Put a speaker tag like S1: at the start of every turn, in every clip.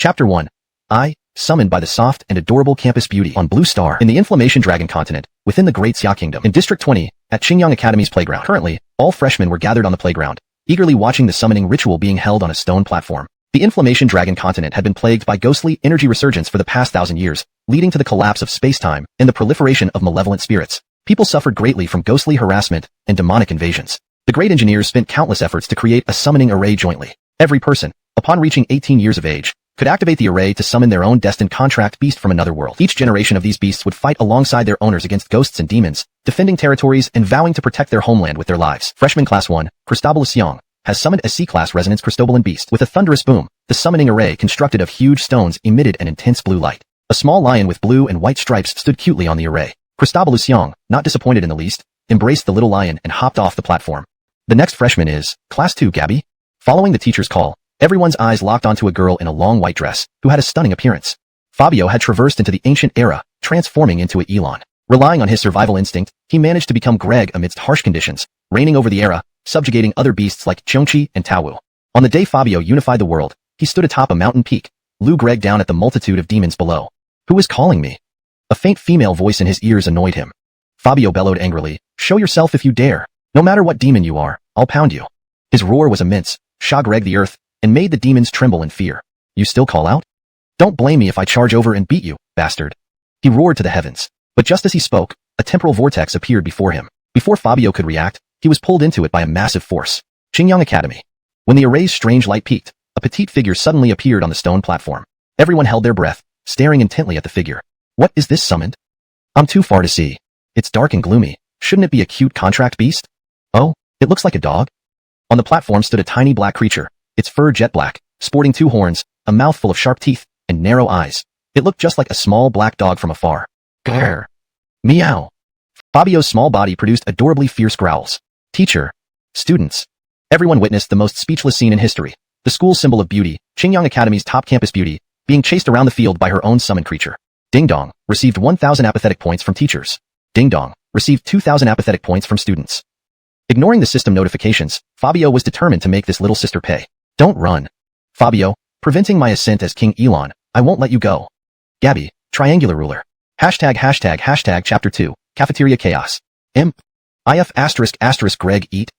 S1: Chapter 1. Summoned by the soft and adorable campus beauty on Blue Star in the Inflammation Dragon continent, within the Great Xia Kingdom. In District 20, at Qingyang Academy's playground. Currently, all freshmen were gathered on the playground, eagerly watching the summoning ritual being held on a stone platform. The Inflammation Dragon continent had been plagued by ghostly energy resurgence for the past 1,000 years, leading to the collapse of space-time and the proliferation of malevolent spirits. People suffered greatly from ghostly harassment and demonic invasions. The great engineers spent countless efforts to create a summoning array jointly. Every person, upon reaching 18 years of age, could activate the array to summon their own destined contract beast from another world. Each generation of these beasts would fight alongside their owners against ghosts and demons, defending territories and vowing to protect their homeland with their lives. Freshman Class 1, Cristobal Xiong, has summoned a C-Class Resonance Cristobalan beast. With a thunderous boom, the summoning array constructed of huge stones emitted an intense blue light. A small lion with blue and white stripes stood cutely on the array. Cristobal Xiong, not disappointed in the least, embraced the little lion and hopped off the platform. The next freshman is Class 2 Gabby. Following the teacher's call, everyone's eyes locked onto a girl in a long white dress, who had a stunning appearance. Fabio had traversed into the ancient era, transforming into a Elon. Relying on his survival instinct, he managed to become Greg amidst harsh conditions, reigning over the era, subjugating other beasts like Chongqi and Taowu. On the day Fabio unified the world, he stood atop a mountain peak, Lu Greg down at the multitude of demons below. Who is calling me? A faint female voice in his ears annoyed him. Fabio bellowed angrily, show yourself if you dare. No matter what demon you are, I'll pound you. His roar was immense, shook Greg the earth, and made the demons tremble in fear. You still call out? Don't blame me if I charge over and beat you, bastard. He roared to the heavens. But just as he spoke, a temporal vortex appeared before him. Before Fabio could react, he was pulled into it by a massive force. Qingyang Academy. When the array's strange light peaked, a petite figure suddenly appeared on the stone platform. Everyone held their breath, staring intently at the figure. What is this summoned? I'm too far to see. It's dark and gloomy. Shouldn't it be a cute contract beast? Oh, it looks like a dog. On the platform stood a tiny black creature, its fur jet black, sporting 2 horns, a mouth full of sharp teeth, and narrow eyes. It looked just like a small black dog from afar. Grrr. Meow. Fabio's small body produced adorably fierce growls. Teacher. Students. Everyone witnessed the most speechless scene in history. The school's symbol of beauty, Qingyang Academy's top campus beauty, being chased around the field by her own summoned creature. Ding Dong received 1,000 apathetic points from teachers. Ding Dong received 2,000 apathetic points from students. Ignoring the system notifications, Fabio was determined to make this little sister pay. Don't run. Fabio, preventing my ascent as King Elon, I won't let you go. Gabby, triangular ruler. ##### Chapter 2, Cafeteria Chaos. Imp. IF *** Greg eat.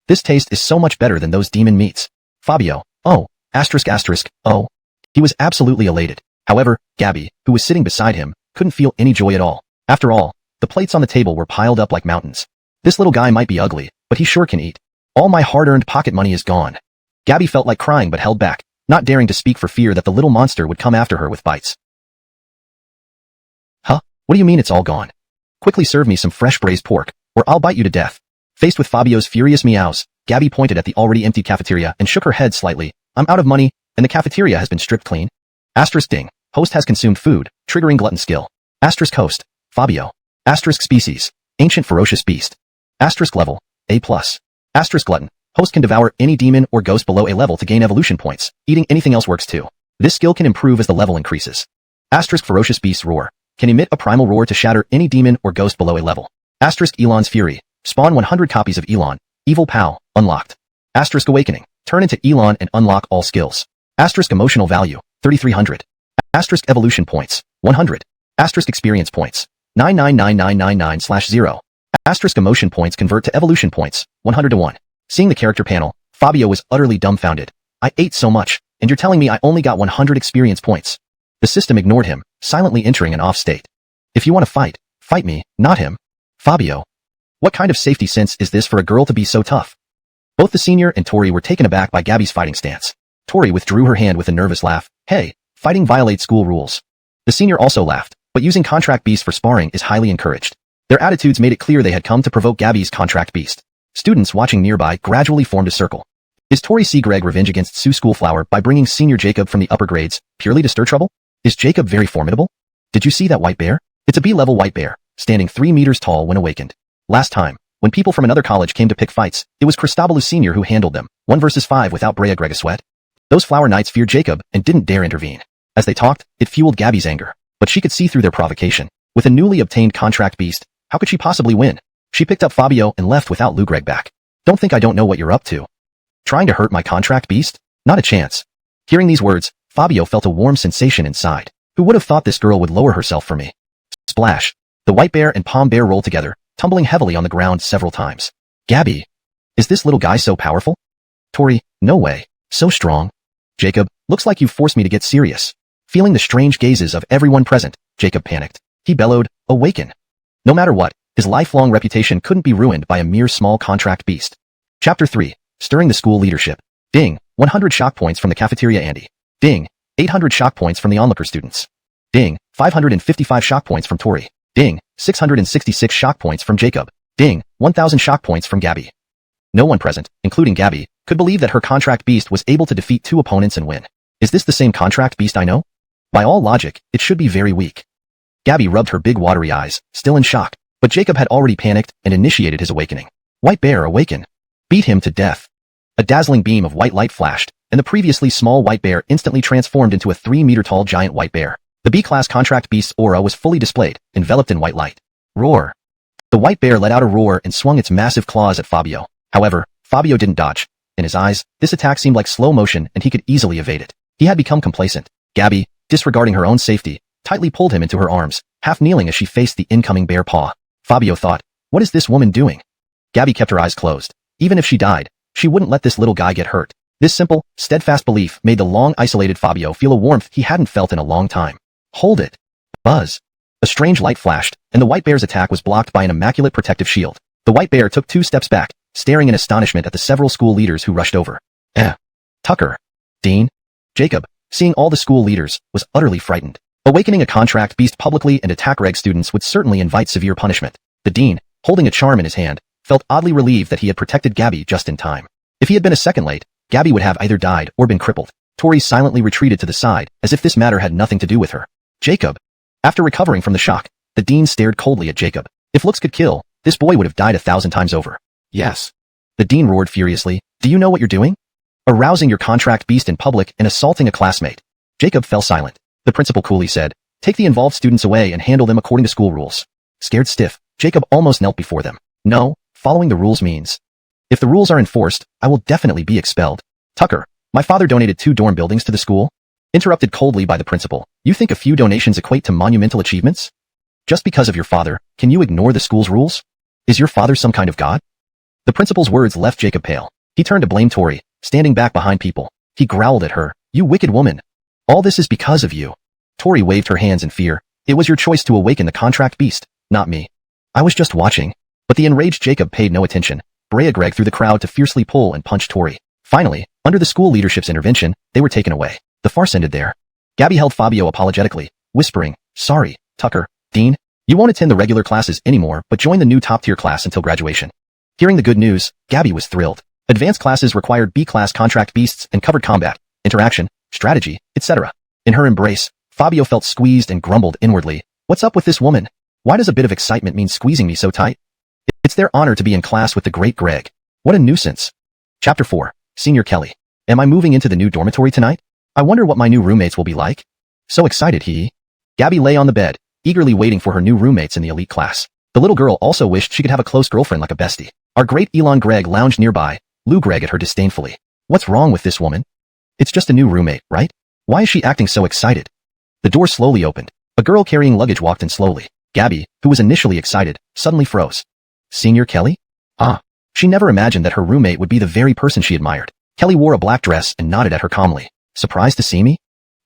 S1: This taste is so much better than those demon meats. Fabio, oh, ***, oh. He was absolutely elated. However, Gabby, who was sitting beside him, couldn't feel any joy at all. After all, the plates on the table were piled up like mountains. This little guy might be ugly, but he sure can eat. All my hard-earned pocket money is gone. Gabby felt like crying but held back, not daring to speak for fear that the little monster would come after her with bites. Huh? What do you mean it's all gone? Quickly serve me some fresh braised pork, or I'll bite you to death. Faced with Fabio's furious meows, Gabby pointed at the already empty cafeteria and shook her head slightly. I'm out of money, and the cafeteria has been stripped clean. ****. Host has consumed food, triggering glutton skill. ***Host. Fabio. ***Species. Ancient ferocious beast. ***Level. A+. ***Glutton. Host can devour any demon or ghost below A level to gain evolution points. Eating anything else works too. This skill can improve as the level increases. ***Ferocious beast's roar. Can emit a primal roar to shatter any demon or ghost below A level. ***Elon's fury. Spawn 100 copies of Elon. Evil Pow. Unlocked. ***Awakening. Turn into Elon and unlock all skills. ***Emotional value. 3,300. Evolution points. 100. Experience points. 999999/0. Emotion points convert to evolution points. 100 to 1. Seeing the character panel, Fabio was utterly dumbfounded. I ate so much, and you're telling me I only got 100 experience points. The system ignored him, silently entering an off state. If you want to fight, fight me, not him. Fabio. What kind of safety sense is this for a girl to be so tough? Both the senior and Tori were taken aback by Gabby's fighting stance. Tori withdrew her hand with a nervous laugh. Hey, fighting violates school rules. The senior also laughed, but using contract beasts for sparring is highly encouraged. Their attitudes made it clear they had come to provoke Gabby's contract beast. Students watching nearby gradually formed a circle. Is Tori see Greg revenge against Sue Schoolflower by bringing senior Jacob from the upper grades, purely to stir trouble? Is Jacob very formidable? Did you see that white bear? It's a B-level white bear, standing 3 meters tall when awakened. Last time, when people from another college came to pick fights, it was Cristobal Sr. who handled them, 1 versus 5 without Brea Greg a sweat. Those flower knights feared Jacob and didn't dare intervene. As they talked, it fueled Gabby's anger, but she could see through their provocation. With a newly obtained contract beast, how could she possibly win? She picked up Fabio and left without Lu Greg back. Don't think I don't know what you're up to. Trying to hurt my contract beast? Not a chance. Hearing these words, Fabio felt a warm sensation inside. Who would have thought this girl would lower herself for me? Splash. The white bear and palm bear rolled together, tumbling heavily on the ground several times. Gabby. Is this little guy so powerful? Tori, no way. So strong. Jacob, looks like you've forced me to get serious. Feeling the strange gazes of everyone present, Jacob panicked. He bellowed, awaken. No matter what, his lifelong reputation couldn't be ruined by a mere small contract beast. Chapter 3. Stirring the school leadership. Ding, 100 shock points from the cafeteria Andy. Ding, 800 shock points from the onlooker students. Ding, 555 shock points from Tori. Ding, 666 shock points from Jacob. Ding, 1000 shock points from Gabby. No one present, including Gabby, could believe that her contract beast was able to defeat 2 opponents and win. Is this the same contract beast I know? By all logic, it should be very weak. Gabby rubbed her big watery eyes, still in shock, but Jacob had already panicked and initiated his awakening. White bear, awaken. Beat him to death. A dazzling beam of white light flashed, and the previously small white bear instantly transformed into a 3-meter-tall giant white bear. The B-class contract beast's aura was fully displayed, enveloped in white light. Roar. The white bear let out a roar and swung its massive claws at Fabio. However, Fabio didn't dodge. In his eyes, this attack seemed like slow motion and he could easily evade it. He had become complacent. Gabby, disregarding her own safety, tightly pulled him into her arms, half kneeling as she faced the incoming bear paw. Fabio thought, what is this woman doing? Gabby kept her eyes closed. Even if she died, she wouldn't let this little guy get hurt. This simple, steadfast belief made the long-isolated Fabio feel a warmth he hadn't felt in a long time. Hold it. Buzz. A strange light flashed, and the white bear's attack was blocked by an immaculate protective shield. The white bear took 2 steps back, staring in astonishment at the several school leaders who rushed over. Tucker. Dean. Jacob, seeing all the school leaders, was utterly frightened. Awakening a contract beast publicly and attack reg students would certainly invite severe punishment. The dean, holding a charm in his hand, felt oddly relieved that he had protected Gabby just in time. If he had been a second late, Gabby would have either died or been crippled. Tori silently retreated to the side, as if this matter had nothing to do with her. Jacob. After recovering from the shock, the dean stared coldly at Jacob. If looks could kill, this boy would have died 1,000 times over. Yes. The dean roared furiously, do you know what you're doing? Arousing your contract beast in public and assaulting a classmate. Jacob fell silent. The principal coolly said, take the involved students away and handle them according to school rules. Scared stiff, Jacob almost knelt before them. No, following the rules means. If the rules are enforced, I will definitely be expelled. Tucker, my father donated 2 dorm buildings to the school. Interrupted coldly by the principal, you think a few donations equate to monumental achievements? Just because of your father, can you ignore the school's rules? Is your father some kind of god? The principal's words left Jacob pale. He turned to blame Tori, standing back behind people. He growled at her, you wicked woman. All this is because of you. Tori waved her hands in fear. It was your choice to awaken the contract beast, not me. I was just watching. But the enraged Jacob paid no attention. Brea Gregg through the crowd to fiercely pull and punch Tori. Finally, under the school leadership's intervention, they were taken away. The farce ended there. Gabby held Fabio apologetically, whispering, sorry, Tucker, Dean, you won't attend the regular classes anymore but join the new top-tier class until graduation. Hearing the good news, Gabby was thrilled. Advanced classes required B-class contract beasts and covered combat, interaction, strategy, etc. In her embrace, Fabio felt squeezed and grumbled inwardly, what's up with this woman? Why does a bit of excitement mean squeezing me so tight? It's their honor to be in class with the great Greg. What a nuisance. Chapter 4. Senior Kelly. Am I moving into the new dormitory tonight? I wonder what my new roommates will be like. So excited he. Gabby lay on the bed, eagerly waiting for her new roommates in the elite class. The little girl also wished she could have a close girlfriend like a bestie. Our great Elon Gregg lounged nearby, Lou Gregg at her disdainfully. What's wrong with this woman? It's just a new roommate, right? Why is she acting so excited? The door slowly opened. A girl carrying luggage walked in slowly. Gabby, who was initially excited, suddenly froze. Senior Kelly? Ah. She never imagined that her roommate would be the very person she admired. Kelly wore a black dress and nodded at her calmly. Surprised to see me?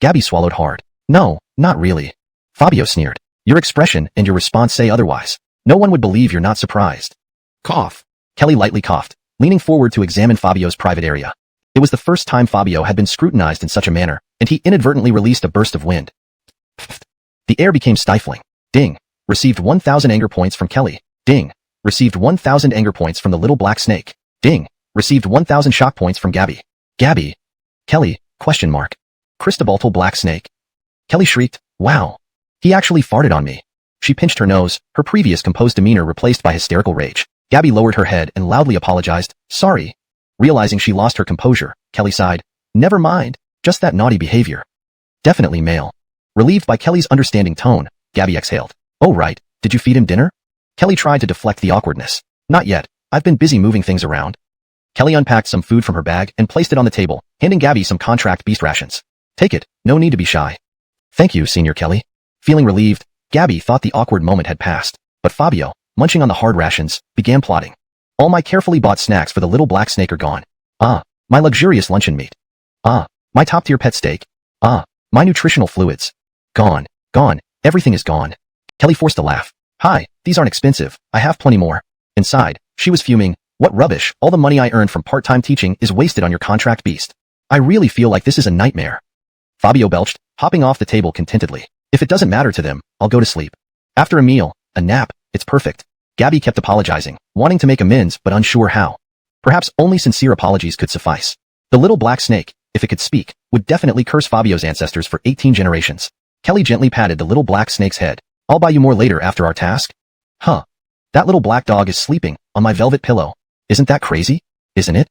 S1: Gabby swallowed hard. No, not really. Fabio sneered. Your expression and your response say otherwise. No one would believe you're not surprised. Cough. Kelly lightly coughed, leaning forward to examine Fabio's private area. It was the first time Fabio had been scrutinized in such a manner, and he inadvertently released a burst of wind. The air became stifling. Ding. Received 1,000 anger points from Kelly. Ding. Received 1,000 anger points from the little black snake. Ding. Received 1,000 shock points from Gabby. Gabby. Kelly, ? Cristobal black snake. Kelly shrieked, wow. He actually farted on me. She pinched her nose, her previous composed demeanor replaced by hysterical rage. Gabby lowered her head and loudly apologized, sorry. Realizing she lost her composure, Kelly sighed, never mind, just that naughty behavior. Definitely male. Relieved by Kelly's understanding tone, Gabby exhaled. Oh right, did you feed him dinner? Kelly tried to deflect the awkwardness. Not yet, I've been busy moving things around. Kelly unpacked some food from her bag and placed it on the table, handing Gabby some contract beast rations. Take it, no need to be shy. Thank you, Senior Kelly. Feeling relieved, Gabby thought the awkward moment had passed, but Fabio, munching on the hard rations, began plotting. All my carefully bought snacks for the little black snake are gone. Ah, my luxurious luncheon meat. Ah, my top-tier pet steak. Ah, my nutritional fluids. Gone, gone, everything is gone. Kelly forced a laugh. Hi, these aren't expensive, I have plenty more. Inside, she was fuming. What rubbish, all the money I earned from part-time teaching is wasted on your contract beast. I really feel like this is a nightmare. Fabio belched, hopping off the table contentedly. If it doesn't matter to them, I'll go to sleep. After a meal, a nap, it's perfect. Gabby kept apologizing, wanting to make amends but unsure how. Perhaps only sincere apologies could suffice. The little black snake, if it could speak, would definitely curse Fabio's ancestors for 18 generations. Kelly gently patted the little black snake's head. I'll buy you more later after our task. Huh. That little black dog is sleeping on my velvet pillow. Isn't that crazy? Isn't it?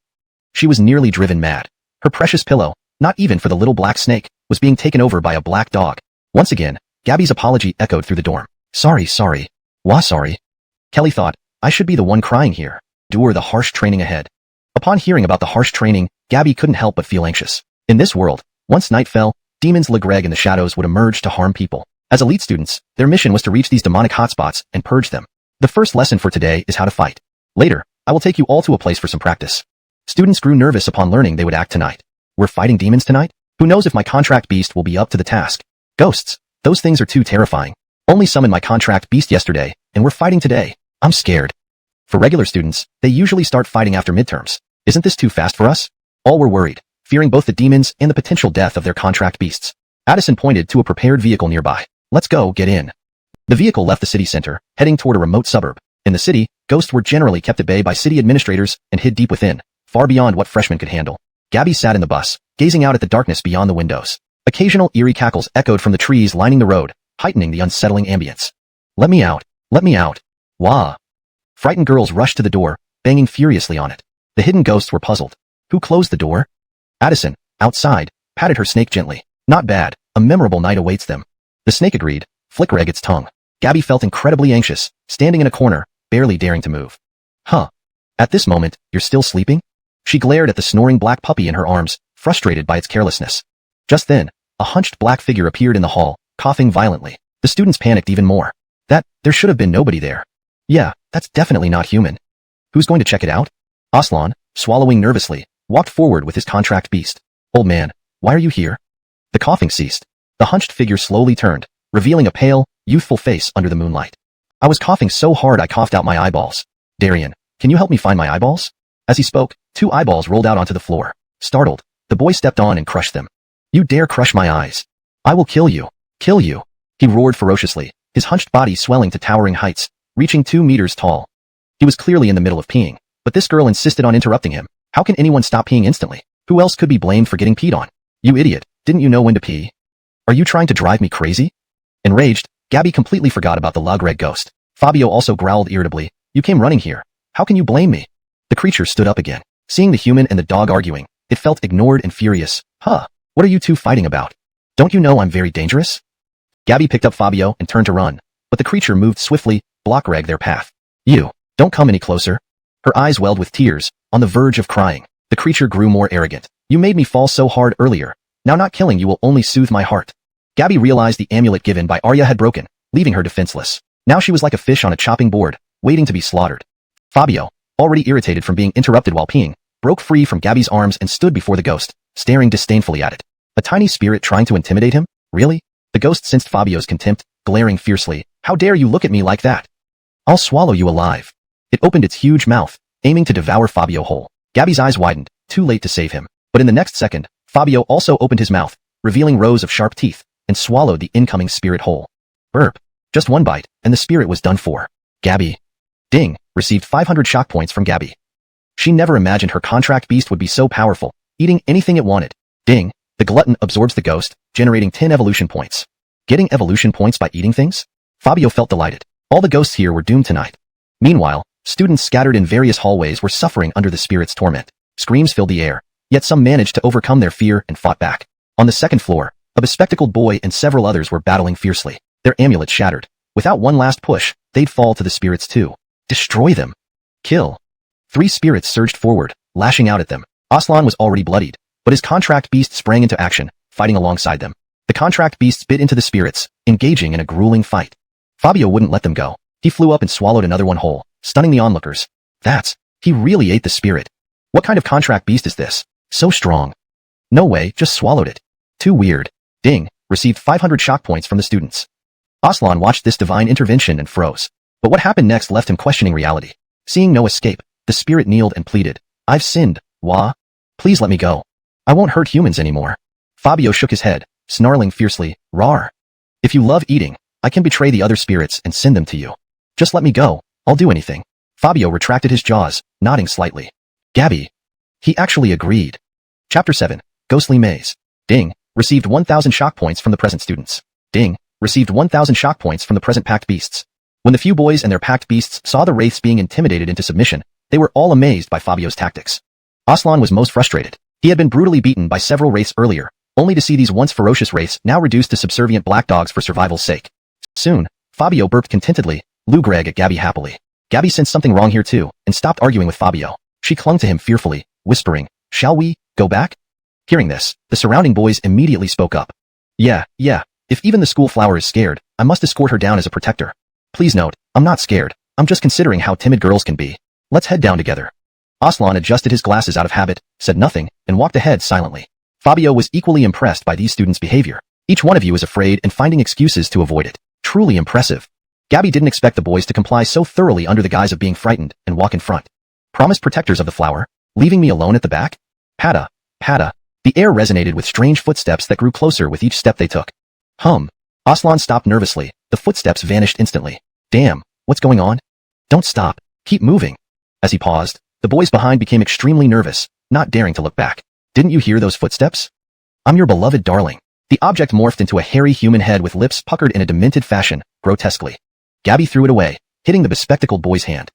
S1: She was nearly driven mad. Her precious pillow, not even for the little black snake, was being taken over by a black dog. Once again, Gabby's apology echoed through the dorm. Sorry. Wah sorry. Kelly thought, I should be the one crying here. Endure the harsh training ahead. Upon hearing about the harsh training, Gabby couldn't help but feel anxious. In this world, once night fell, demons Legreg in the shadows would emerge to harm people. As elite students, their mission was to reach these demonic hotspots and purge them. The first lesson for today is how to fight. Later, I will take you all to a place for some practice. Students grew nervous upon learning they would act tonight. We're fighting demons tonight? Who knows if my contract beast will be up to the task? Ghosts. Those things are too terrifying. Only summoned my contract beast yesterday, and we're fighting today. I'm scared. For regular students, they usually start fighting after midterms. Isn't this too fast for us? All were worried, fearing both the demons and the potential death of their contract beasts. Addison pointed to a prepared vehicle nearby. Let's go, get in. The vehicle left the city center, heading toward a remote suburb. In the city, ghosts were generally kept at bay by city administrators and hid deep within, far beyond what freshmen could handle. Gabby sat in the bus, gazing out at the darkness beyond the windows. Occasional eerie cackles echoed from the trees lining the road, heightening the unsettling ambience. Let me out. Let me out. Wah. Frightened girls rushed to the door, banging furiously on it. The hidden ghosts were puzzled. Who closed the door? Addison, outside, patted her snake gently. Not bad, a memorable night awaits them. The snake agreed, flickering its tongue. Gabby felt incredibly anxious, standing in a corner, barely daring to move. Huh. At this moment, you're still sleeping? She glared at the snoring black puppy in her arms, frustrated by its carelessness. Just then, a hunched black figure appeared in the hall, coughing violently. The students panicked even more. There should have been nobody there. Yeah, that's definitely not human. Who's going to check it out? Aslan, swallowing nervously, walked forward with his contract beast. Old man, why are you here? The coughing ceased. The hunched figure slowly turned, revealing a pale, youthful face under the moonlight. I was coughing so hard I coughed out my eyeballs. Darian, can you help me find my eyeballs? As he spoke, 2 eyeballs rolled out onto the floor. Startled, the boy stepped on and crushed them. You dare crush my eyes. I will kill you. Kill you. He roared ferociously, his hunched body swelling to towering heights, reaching 2 meters tall. He was clearly in the middle of peeing, but this girl insisted on interrupting him. How can anyone stop peeing instantly? Who else could be blamed for getting peed on? You idiot, didn't you know when to pee? Are you trying to drive me crazy? Enraged, Gabby completely forgot about the Legreg ghost. Fabio also growled irritably. You came running here. How can you blame me? The creature stood up again. Seeing the human and the dog arguing, it felt ignored and furious. Huh, what are you two fighting about? Don't you know I'm very dangerous? Gabby picked up Fabio and turned to run, but the creature moved swiftly, blocked their path. You, don't come any closer. Her eyes welled with tears, on the verge of crying. The creature grew more arrogant. You made me fall so hard earlier. Now not killing you will only soothe my heart. Gabby realized the amulet given by Arya had broken, leaving her defenseless. Now she was like a fish on a chopping board, waiting to be slaughtered. Fabio, already irritated from being interrupted while peeing, broke free from Gabby's arms and stood before the ghost, staring disdainfully at it. A tiny spirit trying to intimidate him? Really? The ghost sensed Fabio's contempt, glaring fiercely. How dare you look at me like that? I'll swallow you alive. It opened its huge mouth, aiming to devour Fabio whole. Gabby's eyes widened, too late to save him. But in the next second, Fabio also opened his mouth, revealing rows of sharp teeth, and swallowed the incoming spirit whole. Burp. Just one bite, and the spirit was done for. Gabby. Ding, received 500 shock points from Gabby. She never imagined her contract beast would be so powerful, eating anything it wanted. Ding, the glutton absorbs the ghost, generating 10 evolution points. Getting evolution points by eating things? Fabio felt delighted. All the ghosts here were doomed tonight. Meanwhile, students scattered in various hallways were suffering under the spirit's torment. Screams filled the air, yet some managed to overcome their fear and fought back. On the second floor, a bespectacled boy and several others were battling fiercely. Their amulets shattered. Without one last push, they'd fall to the spirits too. Destroy them. Kill. 3 spirits surged forward, lashing out at them. Aslan was already bloodied, but his contract beast sprang into action, fighting alongside them. The contract beasts bit into the spirits, engaging in a grueling fight. Fabio wouldn't let them go. He flew up and swallowed another one whole, stunning the onlookers. He really ate the spirit. What kind of contract beast is this? So strong. No way, just swallowed it. Too weird. Ding, received 500 shock points from the students. Aslan watched this divine intervention and froze. But what happened next left him questioning reality. Seeing no escape, the spirit kneeled and pleaded. I've sinned, Wah. Please let me go. I won't hurt humans anymore. Fabio shook his head, snarling fiercely, Rawr. If you love eating, I can betray the other spirits and send them to you. Just let me go, I'll do anything. Fabio retracted his jaws, nodding slightly. Gabby. He actually agreed. Chapter 7, Ghostly Maze. Ding, received 1,000 shock points from the present students. Ding, received 1,000 shock points from the present packed beasts. When the few boys and their packed beasts saw the wraiths being intimidated into submission, they were all amazed by Fabio's tactics. Aslan was most frustrated. He had been brutally beaten by several wraiths earlier, only to see these once ferocious wraiths now reduced to subservient black dogs for survival's sake. Soon, Fabio burped contentedly, Lou Greg at Gabby happily. Gabby sensed something wrong here too, and stopped arguing with Fabio. She clung to him fearfully, whispering, Shall we go back? Hearing this, the surrounding boys immediately spoke up. Yeah, if even the school flower is scared, I must escort her down as a protector. Please note, I'm not scared, I'm just considering how timid girls can be. Let's head down together. Aslan adjusted his glasses out of habit, said nothing, and walked ahead silently. Fabio was equally impressed by these students' behavior. Each one of you is afraid and finding excuses to avoid it. Truly impressive. Gabby didn't expect the boys to comply so thoroughly under the guise of being frightened and walk in front. Promised protectors of the flower, leaving me alone at the back? Patta. The air resonated with strange footsteps that grew closer with each step they took. Aslan stopped nervously. The footsteps vanished instantly. Damn, what's going on? Don't stop. Keep moving. As he paused, the boys behind became extremely nervous, not daring to look back. Didn't you hear those footsteps? I'm your beloved darling. The object morphed into a hairy human head with lips puckered in a demented fashion, grotesquely. Gabby threw it away, hitting the bespectacled boy's hand.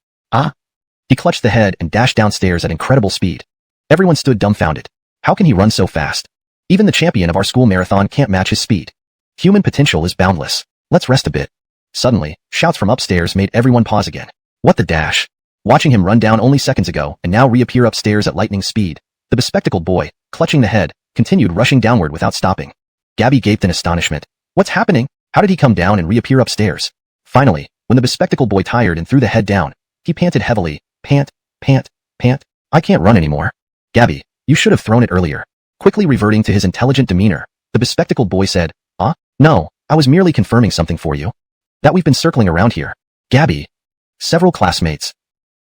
S1: He clutched the head and dashed downstairs at incredible speed. Everyone stood dumbfounded. How can he run so fast? Even the champion of our school marathon can't match his speed. Human potential is boundless. Let's rest a bit. Suddenly, shouts from upstairs made everyone pause again. What the dash? Watching him run down only seconds ago and now reappear upstairs at lightning speed, the bespectacled boy, clutching the head, continued rushing downward without stopping. Gabby gaped in astonishment. What's happening? How did he come down and reappear upstairs? Finally, when the bespectacled boy tired and threw the head down, he panted heavily. Pant. I can't run anymore. Gabby, you should have thrown it earlier. Quickly reverting to his intelligent demeanor, the bespectacled boy said, No, I was merely confirming something for you. That we've been circling around here. Gabby. Several classmates.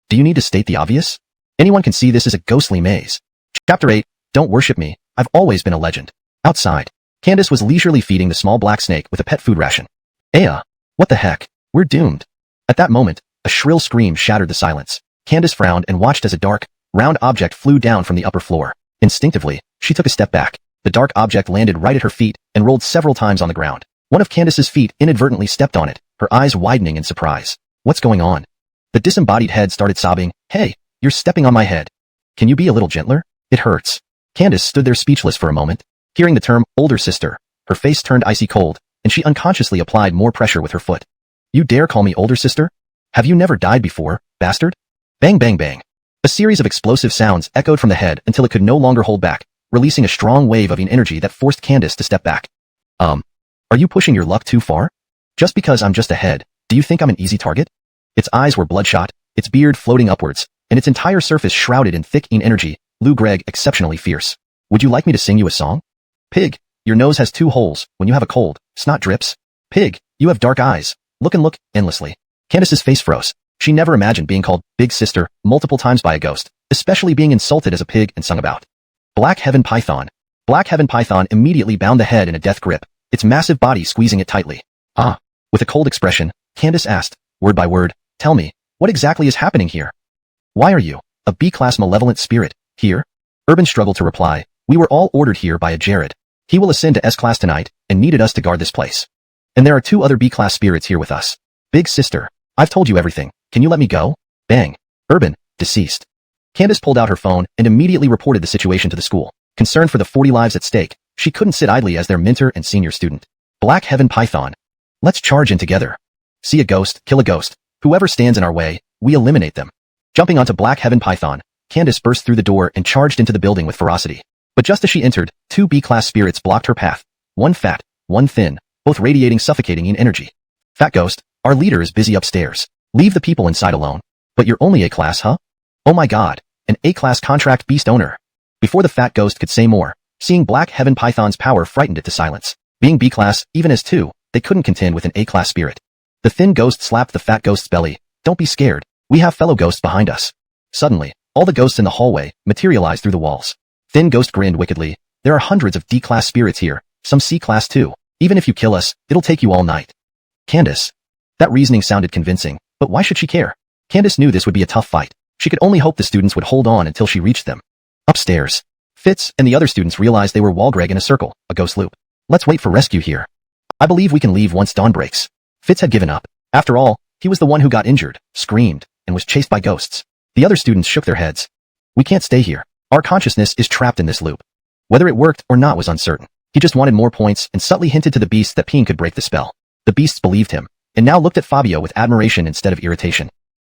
S1: Do you need to state the obvious? Anyone can see this is a ghostly maze. Chapter 8, Don't Worship Me, I've always been a legend. Outside, Candace was leisurely feeding the small black snake with a pet food ration. Aya, what the heck? We're doomed. At that moment, a shrill scream shattered the silence. Candace frowned and watched as a dark, round object flew down from the upper floor. Instinctively, she took a step back. The dark object landed right at her feet and rolled several times on the ground. One of Candace's feet inadvertently stepped on it, her eyes widening in surprise. What's going on? The disembodied head started sobbing. Hey, you're stepping on my head. Can you be a little gentler? It hurts. Candace stood there speechless for a moment. Hearing the term, older sister, her face turned icy cold, and she unconsciously applied more pressure with her foot. You dare call me older sister? Have you never died before, bastard? Bang bang bang. A series of explosive sounds echoed from the head until it could no longer hold back, releasing a strong wave of energy that forced Candace to step back. Are you pushing your luck too far? Just because I'm just a head, do you think I'm an easy target? Its eyes were bloodshot, its beard floating upwards, and its entire surface shrouded in thick energy. Lou Greg exceptionally fierce. Would you like me to sing you a song? Pig, your nose has 2 holes. When you have a cold, snot drips. Pig, you have dark eyes. Look endlessly. Candace's face froze. She never imagined being called Big Sister multiple times by a ghost, especially being insulted as a pig and sung about. Black Heaven Python. Black Heaven Python immediately bound the head in a death grip, its massive body squeezing it tightly. With a cold expression, Candace asked, word by word, tell me, what exactly is happening here? Why are you, a B-class malevolent spirit, here? Urban struggled to reply, we were all ordered here by a Jared. He will ascend to S-class tonight, and needed us to guard this place. And there are 2 other B-class spirits here with us. Big Sister, I've told you everything. Can you let me go? Bang. Urban, deceased. Candace pulled out her phone and immediately reported the situation to the school. Concerned for the 40 lives at stake, she couldn't sit idly as their mentor and senior student. Black Heaven Python. Let's charge in together. See a ghost, kill a ghost. Whoever stands in our way, we eliminate them. Jumping onto Black Heaven Python, Candace burst through the door and charged into the building with ferocity. But just as she entered, two B-class spirits blocked her path. One fat, one thin, both radiating suffocating in energy. Fat Ghost, our leader is busy upstairs. Leave the people inside alone. But you're only A-class, huh? Oh my god, an A-class contract beast owner. Before the Fat Ghost could say more, seeing Black Heaven Python's power frightened it to silence. Being B-class, even as two, they couldn't contend with an A-class spirit. The thin ghost slapped the Fat Ghost's belly. Don't be scared. We have fellow ghosts behind us. Suddenly, all the ghosts in the hallway materialized through the walls. Thin Ghost grinned wickedly. There are hundreds of D-class spirits here, some C-class too. Even if you kill us, it'll take you all night. Candace. That reasoning sounded convincing, but why should she care? Candace knew this would be a tough fight. She could only hope the students would hold on until she reached them. Upstairs, Fitz and the other students realized they were Walgreg in a circle, a ghost loop. Let's wait for rescue here. I believe we can leave once dawn breaks. Fitz had given up. After all, he was the one who got injured, screamed, and was chased by ghosts. The other students shook their heads. We can't stay here. Our consciousness is trapped in this loop. Whether it worked or not was uncertain. He just wanted more points and subtly hinted to the beasts that peeing could break the spell. The beasts believed him, and now looked at Fabio with admiration instead of irritation.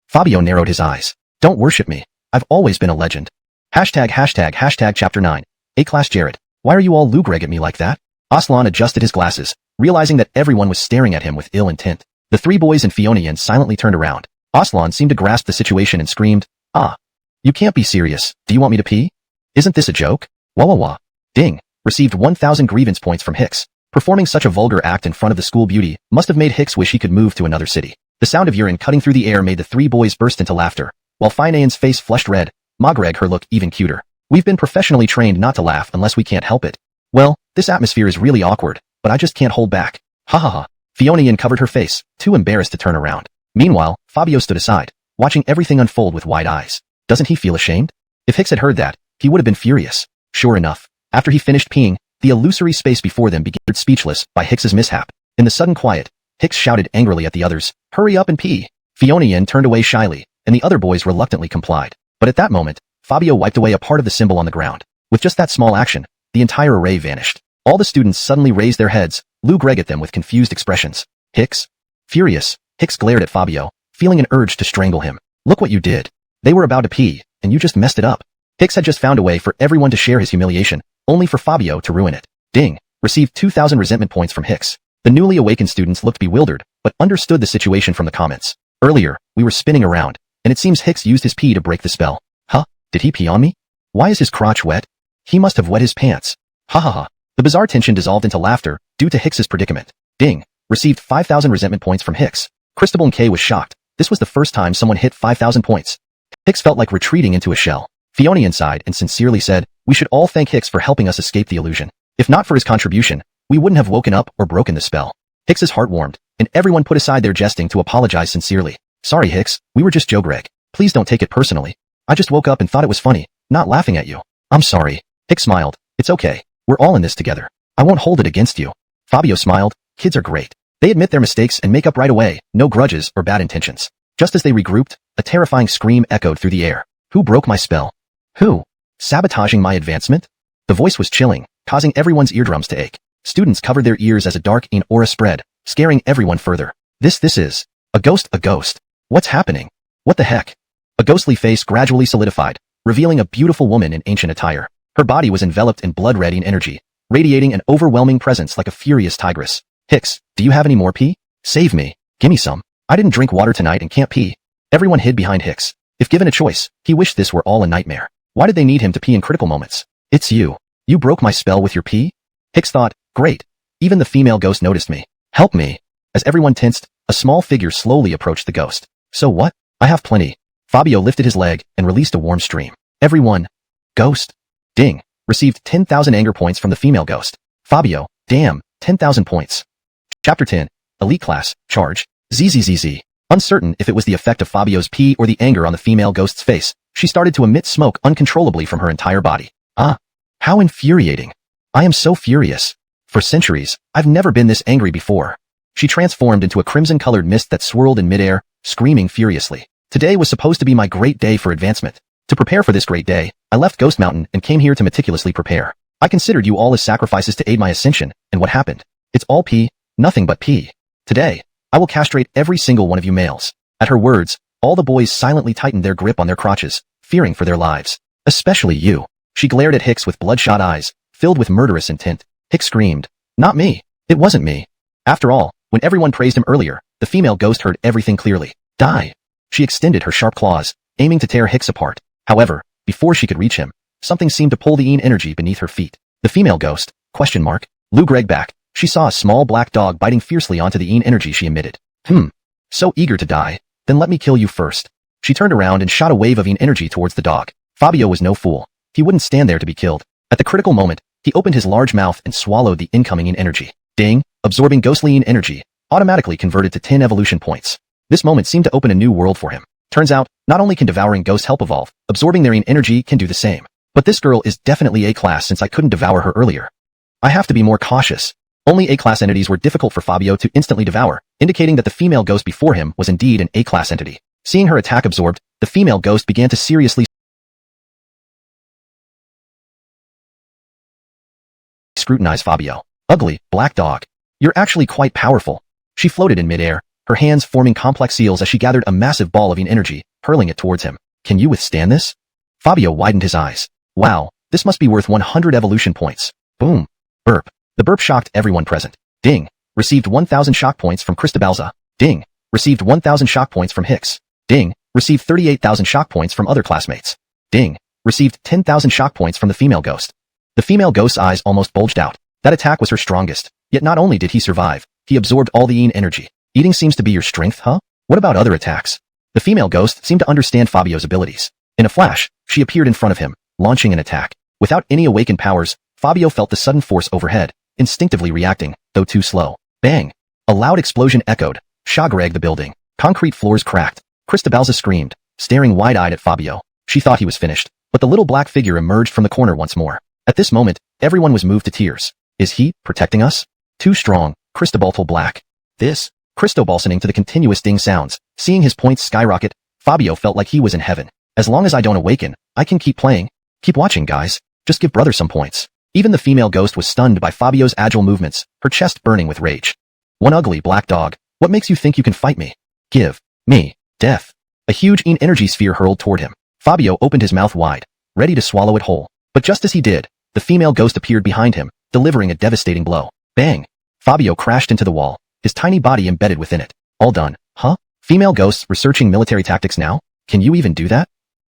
S1: Fabio narrowed his eyes. Don't worship me. I've always been a legend. Hashtag chapter 9. A-class Jared. Why are you all Lugreg at me like that? Aslan adjusted his glasses, realizing that everyone was staring at him with ill intent. The three boys and Fionian silently turned around. Aslan seemed to grasp the situation and screamed, Ah. You can't be serious. Do you want me to pee? Isn't this a joke? Wah wah wah. Ding. Received 1,000 grievance points from Hicks. Performing such a vulgar act in front of the school beauty must have made Hicks wish he could move to another city. The sound of urine cutting through the air made the three boys burst into laughter, while Finane's face flushed red, Magreg her look even cuter. We've been professionally trained not to laugh unless we can't help it. Well, this atmosphere is really awkward, but I just can't hold back. Ha ha ha. Fionian covered her face, too embarrassed to turn around. Meanwhile, Fabio stood aside, watching everything unfold with wide eyes. Doesn't he feel ashamed? If Hicks had heard that, he would have been furious. Sure enough, after he finished peeing, the illusory space before them became speechless by Hicks's mishap. In the sudden quiet, Hicks shouted angrily at the others, Hurry up and pee. Fionian turned away shyly, and the other boys reluctantly complied. But at that moment, Fabio wiped away a part of the symbol on the ground. With just that small action, the entire array vanished. All the students suddenly raised their heads, Lugreg at them with confused expressions. Hicks? Furious, Hicks glared at Fabio, feeling an urge to strangle him. Look what you did. They were about to pee, and you just messed it up. Hicks had just found a way for everyone to share his humiliation, only for Fabio to ruin it. Ding. Received 2,000 resentment points from Hicks. The newly awakened students looked bewildered, but understood the situation from the comments. Earlier, we were spinning around, and it seems Hicks used his pee to break the spell. Huh? Did he pee on me? Why is his crotch wet? He must have wet his pants. Ha ha ha. The bizarre tension dissolved into laughter, due to Hicks's predicament. Ding. Received 5,000 resentment points from Hicks. Christabel and Kay was shocked. This was the first time someone hit 5,000 points. Hicks felt like retreating into a shell. Fionian sighed and sincerely said, We should all thank Hicks for helping us escape the illusion. If not for his contribution, we wouldn't have woken up or broken the spell. Hicks's heart warmed, and everyone put aside their jesting to apologize sincerely. Sorry Hicks, we were just Greg. Please don't take it personally. I just woke up and thought it was funny, not laughing at you. I'm sorry. Hicks smiled. It's okay. We're all in this together. I won't hold it against you. Fabio smiled. Kids are great. They admit their mistakes and make up right away, no grudges or bad intentions. Just as they regrouped, a terrifying scream echoed through the air. Who broke my spell? Who? Sabotaging my advancement? The voice was chilling, causing everyone's eardrums to ache. Students covered their ears as a dark aura spread, scaring everyone further. This is a ghost. What's happening? What the heck? A ghostly face gradually solidified, revealing a beautiful woman in ancient attire. Her body was enveloped in blood-red energy, radiating an overwhelming presence like a furious tigress. Hicks, do you have any more pee? Save me. Gimme some. I didn't drink water tonight and can't pee. Everyone hid behind Hicks. If given a choice, he wished this were all a nightmare. Why did they need him to pee in critical moments? It's you. You broke my spell with your pee? Hicks thought, great. Even the female ghost noticed me. Help me. As everyone tensed, a small figure slowly approached the ghost. So what? I have plenty. Fabio lifted his leg and released a warm stream. Everyone. Ghost. Ding. Received 10,000 anger points from the female ghost. Fabio. Damn. 10,000 points. Chapter 10. Elite Class. Charge. ZZZZ. Uncertain if it was the effect of Fabio's pee or the anger on the female ghost's face, she started to emit smoke uncontrollably from her entire body. Ah. How infuriating. I am so furious. For centuries, I've never been this angry before. She transformed into a crimson-colored mist that swirled in midair, screaming furiously. Today was supposed to be my great day for advancement. To prepare for this great day, I left Ghost Mountain and came here to meticulously prepare. I considered you all as sacrifices to aid my ascension, and what happened? It's all pee, nothing but pee. Today, I will castrate every single one of you males. At her words, all the boys silently tightened their grip on their crotches, fearing for their lives. Especially you. She glared at Hicks with bloodshot eyes, filled with murderous intent. Hicks screamed, "Not me. It wasn't me." After all, when everyone praised him earlier, the female ghost heard everything clearly. Die. She extended her sharp claws, aiming to tear Hicks apart. However, before she could reach him, something seemed to pull the Yin energy beneath her feet. The female ghost, ? Lou Greg back. She saw a small black dog biting fiercely onto the Yin energy she emitted. So eager to die. Then let me kill you first. She turned around and shot a wave of Yin energy towards the dog. Fabio was no fool. He wouldn't stand there to be killed. At the critical moment, he opened his large mouth and swallowed the incoming Yin energy. Ding, absorbing ghostly Yin energy, automatically converted to 10 evolution points. This moment seemed to open a new world for him. Turns out, not only can devouring ghosts help evolve, absorbing their Yin energy can do the same. But this girl is definitely A-class since I couldn't devour her earlier. I have to be more cautious. Only A-class entities were difficult for Fabio to instantly devour, indicating that the female ghost before him was indeed an A-class entity. Seeing her attack absorbed, the female ghost began to seriously scrutinize Fabio. Ugly, black dog. You're actually quite powerful. She floated in midair, her hands forming complex seals as she gathered a massive ball of Yin energy, hurling it towards him. Can you withstand this? Fabio widened his eyes. Wow, this must be worth 100 evolution points. Boom. Burp. The burp shocked everyone present. Ding. Received 1,000 shock points from Cristobalza. Ding. Received 1,000 shock points from Hicks. Ding. Received 38,000 shock points from other classmates. Ding. Received 10,000 shock points from the female ghost. The female ghost's eyes almost bulged out. That attack was her strongest. Yet not only did he survive, he absorbed all the Yin energy. Eating seems to be your strength, huh? What about other attacks? The female ghost seemed to understand Fabio's abilities. In a flash, she appeared in front of him, launching an attack. Without any awakened powers, Fabio felt the sudden force overhead, instinctively reacting, though too slow. Bang! A loud explosion echoed, shock-ragged the building. Concrete floors cracked. Cristobalza screamed, staring wide-eyed at Fabio. She thought he was finished, but the little black figure emerged from the corner once more. At this moment, everyone was moved to tears. Is he protecting us? Too strong, Cristobal Black. This, Cristobalsoning to the continuous ding sounds. Seeing his points skyrocket, Fabio felt like he was in heaven. As long as I don't awaken, I can keep playing. Keep watching, guys. Just give brother some points. Even the female ghost was stunned by Fabio's agile movements, her chest burning with rage. One ugly black dog. What makes you think you can fight me? Give me death. A huge Yin energy sphere hurled toward him. Fabio opened his mouth wide, ready to swallow it whole. But just as he did, the female ghost appeared behind him, delivering a devastating blow. Bang! Fabio crashed into the wall, his tiny body embedded within it. All done, huh? Female ghosts researching military tactics now? Can you even do that?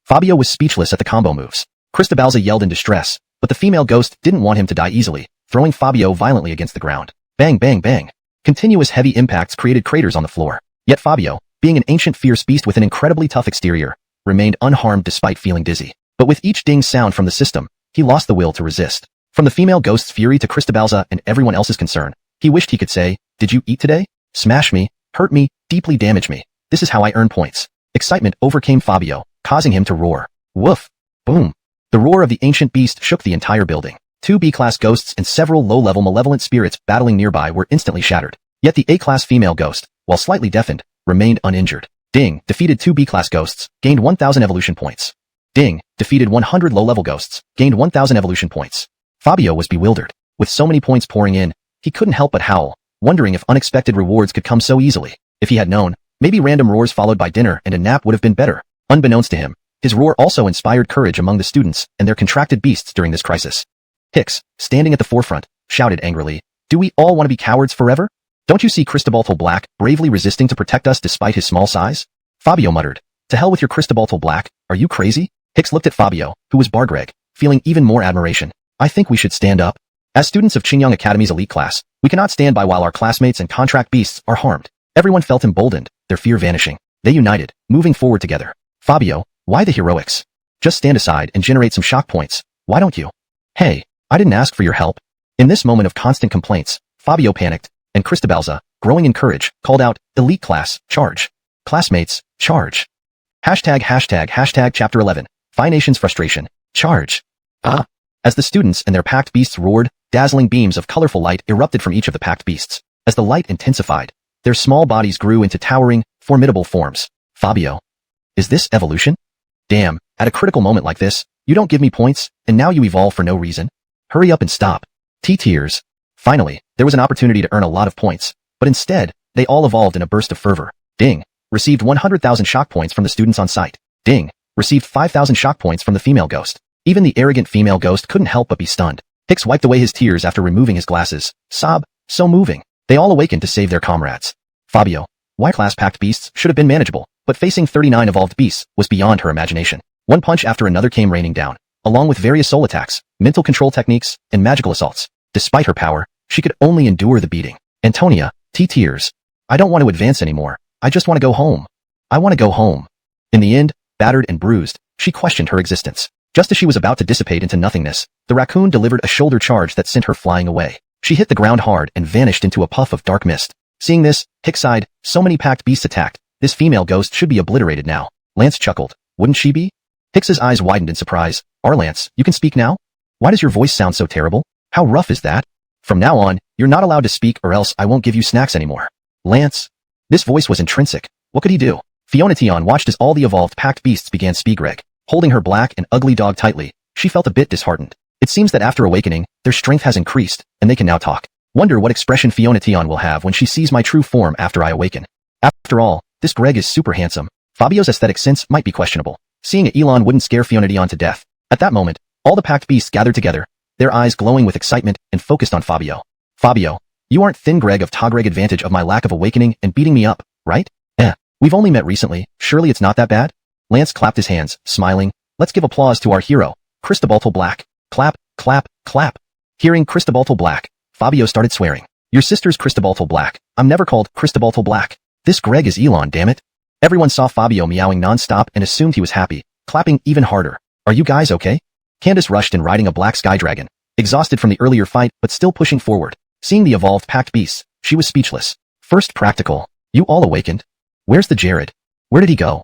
S1: Fabio was speechless at the combo moves. Cristobalza yelled in distress, but the female ghost didn't want him to die easily, throwing Fabio violently against the ground. Bang bang bang. Continuous heavy impacts created craters on the floor. Yet Fabio, being an ancient fierce beast with an incredibly tough exterior, remained unharmed despite feeling dizzy. But with each ding sound from the system, he lost the will to resist. From the female ghost's fury to Cristobalza and everyone else's concern, he wished he could say, "Did you eat today? Smash me, hurt me, deeply damage me. This is how I earn points." Excitement overcame Fabio, causing him to roar. Woof! Boom! The roar of the ancient beast shook the entire building. 2 B-class ghosts and several low-level malevolent spirits battling nearby were instantly shattered. Yet the A-class female ghost, while slightly deafened, remained uninjured. Ding! Defeated 2 B-class ghosts, gained 1,000 evolution points. Ding! Defeated 100 low-level ghosts, gained 1,000 evolution points. Fabio was bewildered. With so many points pouring in, he couldn't help but howl, wondering if unexpected rewards could come so easily. If he had known, maybe random roars followed by dinner and a nap would have been better. Unbeknownst to him, his roar also inspired courage among the students and their contracted beasts during this crisis. Hicks, standing at the forefront, shouted angrily, "Do we all want to be cowards forever? Don't you see Cristobal Black bravely resisting to protect us despite his small size?" Fabio muttered, "To hell with your Cristobal Black, are you crazy?" Hicks looked at Fabio, who was Bargreg, feeling even more admiration. "I think we should stand up. As students of Qingyang Academy's elite class, we cannot stand by while our classmates and contract beasts are harmed." Everyone felt emboldened, their fear vanishing. They united, moving forward together. "Fabio, why the heroics? Just stand aside and generate some shock points. Why don't you?" "Hey, I didn't ask for your help." In this moment of constant complaints, Fabio panicked, and Cristobalza, growing in courage, called out, "Elite class, charge. Classmates, charge. Hashtag chapter 11, Phi Nation's frustration, charge." As the students and their packed beasts roared, dazzling beams of colorful light erupted from each of the packed beasts. As the light intensified, their small bodies grew into towering, formidable forms. Fabio. Is this evolution? Damn, at a critical moment like this, you don't give me points, and now you evolve for no reason? Hurry up and stop. Tears. Finally, there was an opportunity to earn a lot of points, but instead, they all evolved in a burst of fervor. Ding. Received 100,000 shock points from the students on site. Ding. Received 5,000 shock points from the female ghost. Even the arrogant female ghost couldn't help but be stunned. Hicks wiped away his tears after removing his glasses. Sob, so moving. They all awakened to save their comrades. Fabio, why class-packed beasts should have been manageable, but facing 39 evolved beasts was beyond her imagination. One punch after another came raining down, along with various soul attacks, mental control techniques, and magical assaults. Despite her power, she could only endure the beating. Antonia, tears. I don't want to advance anymore. I just want to go home. I want to go home. In the end, battered and bruised, she questioned her existence. Just as she was about to dissipate into nothingness, the raccoon delivered a shoulder charge that sent her flying away. She hit the ground hard and vanished into a puff of dark mist. Seeing this, Hicks sighed, so many packed beasts attacked. This female ghost should be obliterated now. Lance chuckled. Wouldn't she be? Hicks's eyes widened in surprise. Lance, you can speak now? Why does your voice sound so terrible? How rough is that? From now on, you're not allowed to speak or else I won't give you snacks anymore. Lance. This voice was intrinsic. What could he do? Fiona Tion watched as all the evolved packed beasts began speakreg. Holding her black and ugly dog tightly, she felt a bit disheartened. It seems that after awakening, their strength has increased, and they can now talk. Wonder what expression Fiona Tion will have when she sees my true form after I awaken. After all, this Greg is super handsome. Fabio's aesthetic sense might be questionable. Seeing Elon wouldn't scare Fiona Tion to death. At that moment, all the packed beasts gathered together, their eyes glowing with excitement and focused on Fabio. Fabio, you aren't thin Greg of Togreg advantage of my lack of awakening and beating me up, right? We've only met recently, surely it's not that bad? Lance clapped his hands, smiling. Let's give applause to our hero, Cristobal Black. Clap, clap, clap. Hearing Cristobal Black, Fabio started swearing. Your sister's Cristobal Black. I'm never called Cristobal Black. This Greg is Elon, damn it. Everyone saw Fabio meowing non-stop and assumed he was happy, clapping even harder. Are you guys okay? Candace rushed in riding a black sky dragon, exhausted from the earlier fight but still pushing forward. Seeing the evolved packed beasts, she was speechless. First practical. You all awakened? Where's the Jared? Where did he go?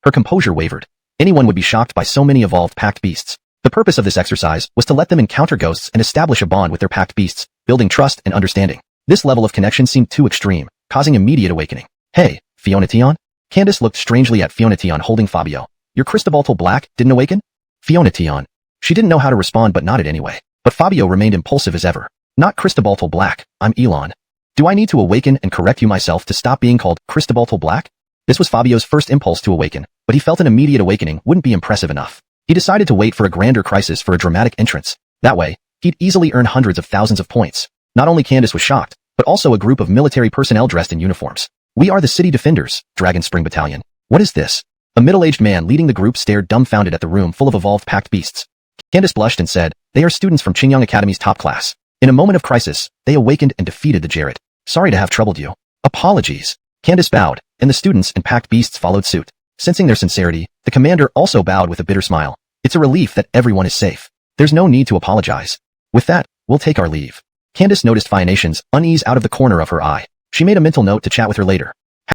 S1: Her composure wavered. Anyone would be shocked by so many evolved packed beasts. The purpose of this exercise was to let them encounter ghosts and establish a bond with their packed beasts, building trust and understanding. This level of connection seemed too extreme, causing immediate awakening. Hey, Fiona Tion? Candace looked strangely at Fiona Tion holding Fabio. Your Cristobal Black didn't awaken? Fiona Tion. She didn't know how to respond but nodded anyway. But Fabio remained impulsive as ever. Not Cristobal Black, I'm Elon. Do I need to awaken and correct you myself to stop being called Cristobal Black? This was Fabio's first impulse to awaken, but he felt an immediate awakening wouldn't be impressive enough. He decided to wait for a grander crisis for a dramatic entrance. That way, he'd easily earn hundreds of thousands of points. Not only Candace was shocked, but also a group of military personnel dressed in uniforms. We are the City Defenders, Dragon Spring Battalion. What is this? A middle-aged man leading the group stared dumbfounded at the room full of evolved packed beasts. Candace blushed and said, they are students from Qingyang Academy's top class. In a moment of crisis, they awakened and defeated the Jared. Sorry to have troubled you. Apologies. Candace bowed, and the students and packed beasts followed suit. Sensing their sincerity, the commander also bowed with a bitter smile. It's a relief that everyone is safe. There's no need to apologize. With that, we'll take our leave. Candace noticed Fionation's unease out of the corner of her eye. She made a mental note to chat with her later.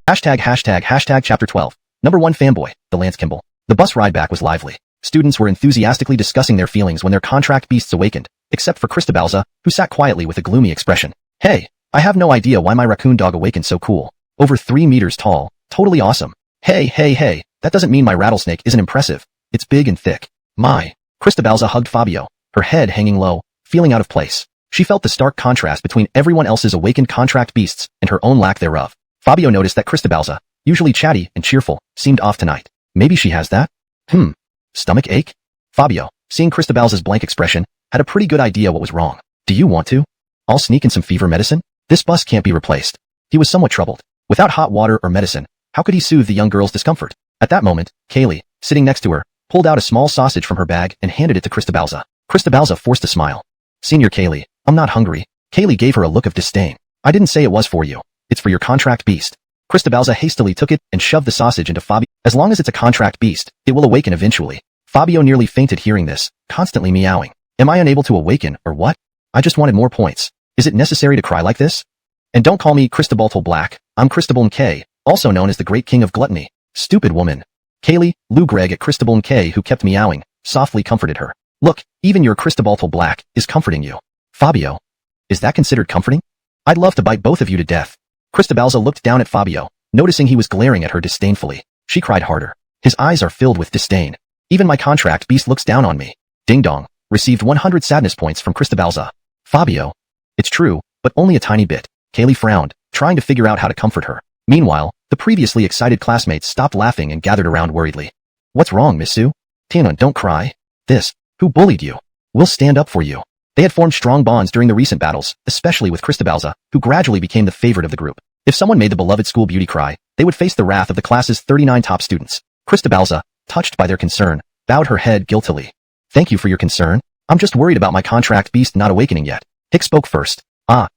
S1: Hashtag chapter 12. Number 1 fanboy, the Lance Kimball. The bus ride back was lively. Students were enthusiastically discussing their feelings when their contract beasts awakened, except for Cristobalza, who sat quietly with a gloomy expression. Hey, I have no idea why my raccoon dog awakened so cool. Over 3 meters tall. Totally awesome. Hey, that doesn't mean my rattlesnake isn't impressive. It's big and thick. My. Cristobalza hugged Fabio, her head hanging low, feeling out of place. She felt the stark contrast between everyone else's awakened contract beasts and her own lack thereof. Fabio noticed that Cristobalza, usually chatty and cheerful, seemed off tonight. Maybe she has that? Stomach ache? Fabio, seeing Cristobalza's blank expression, had a pretty good idea what was wrong. Do you want to? I'll sneak in some fever medicine? This bus can't be replaced. He was somewhat troubled. Without hot water or medicine, how could he soothe the young girl's discomfort? At that moment, Kaylee, sitting next to her, pulled out a small sausage from her bag and handed it to Cristobalza. Cristobalza forced a smile. Senior Kaylee, I'm not hungry. Kaylee gave her a look of disdain. I didn't say it was for you. It's for your contract beast. Cristobalza hastily took it and shoved the sausage into Fabio. As long as it's a contract beast, it will awaken eventually. Fabio nearly fainted hearing this, constantly meowing. Am I unable to awaken, or what? I just wanted more points. Is it necessary to cry like this? And don't call me Cristobal Black. I'm Cristobal K, also known as the Great King of Gluttony. Stupid woman. Kaylee, Lou Greg at Cristobal K, who kept meowing, softly comforted her. Look, even your Cristobal Black is comforting you. Fabio. Is that considered comforting? I'd love to bite both of you to death. Cristobalza looked down at Fabio, noticing he was glaring at her disdainfully. She cried harder. His eyes are filled with disdain. Even my contract beast looks down on me. Ding dong. Received 100 sadness points from Cristobalza. Fabio. It's true, but only a tiny bit. Kaylee frowned, trying to figure out how to comfort her. Meanwhile, the previously excited classmates stopped laughing and gathered around worriedly. What's wrong, Miss Sue? Tianon, don't cry. This Who bullied you? We'll stand up for you. They had formed strong bonds during the recent battles, especially with Cristobalza, who gradually became the favorite of the group. If someone made the beloved school beauty cry, they would face the wrath of the class's 39 top students. Cristobalza, touched by their concern, bowed her head guiltily. Thank you for your concern. I'm just worried about my contract beast not awakening yet. Hicks spoke first.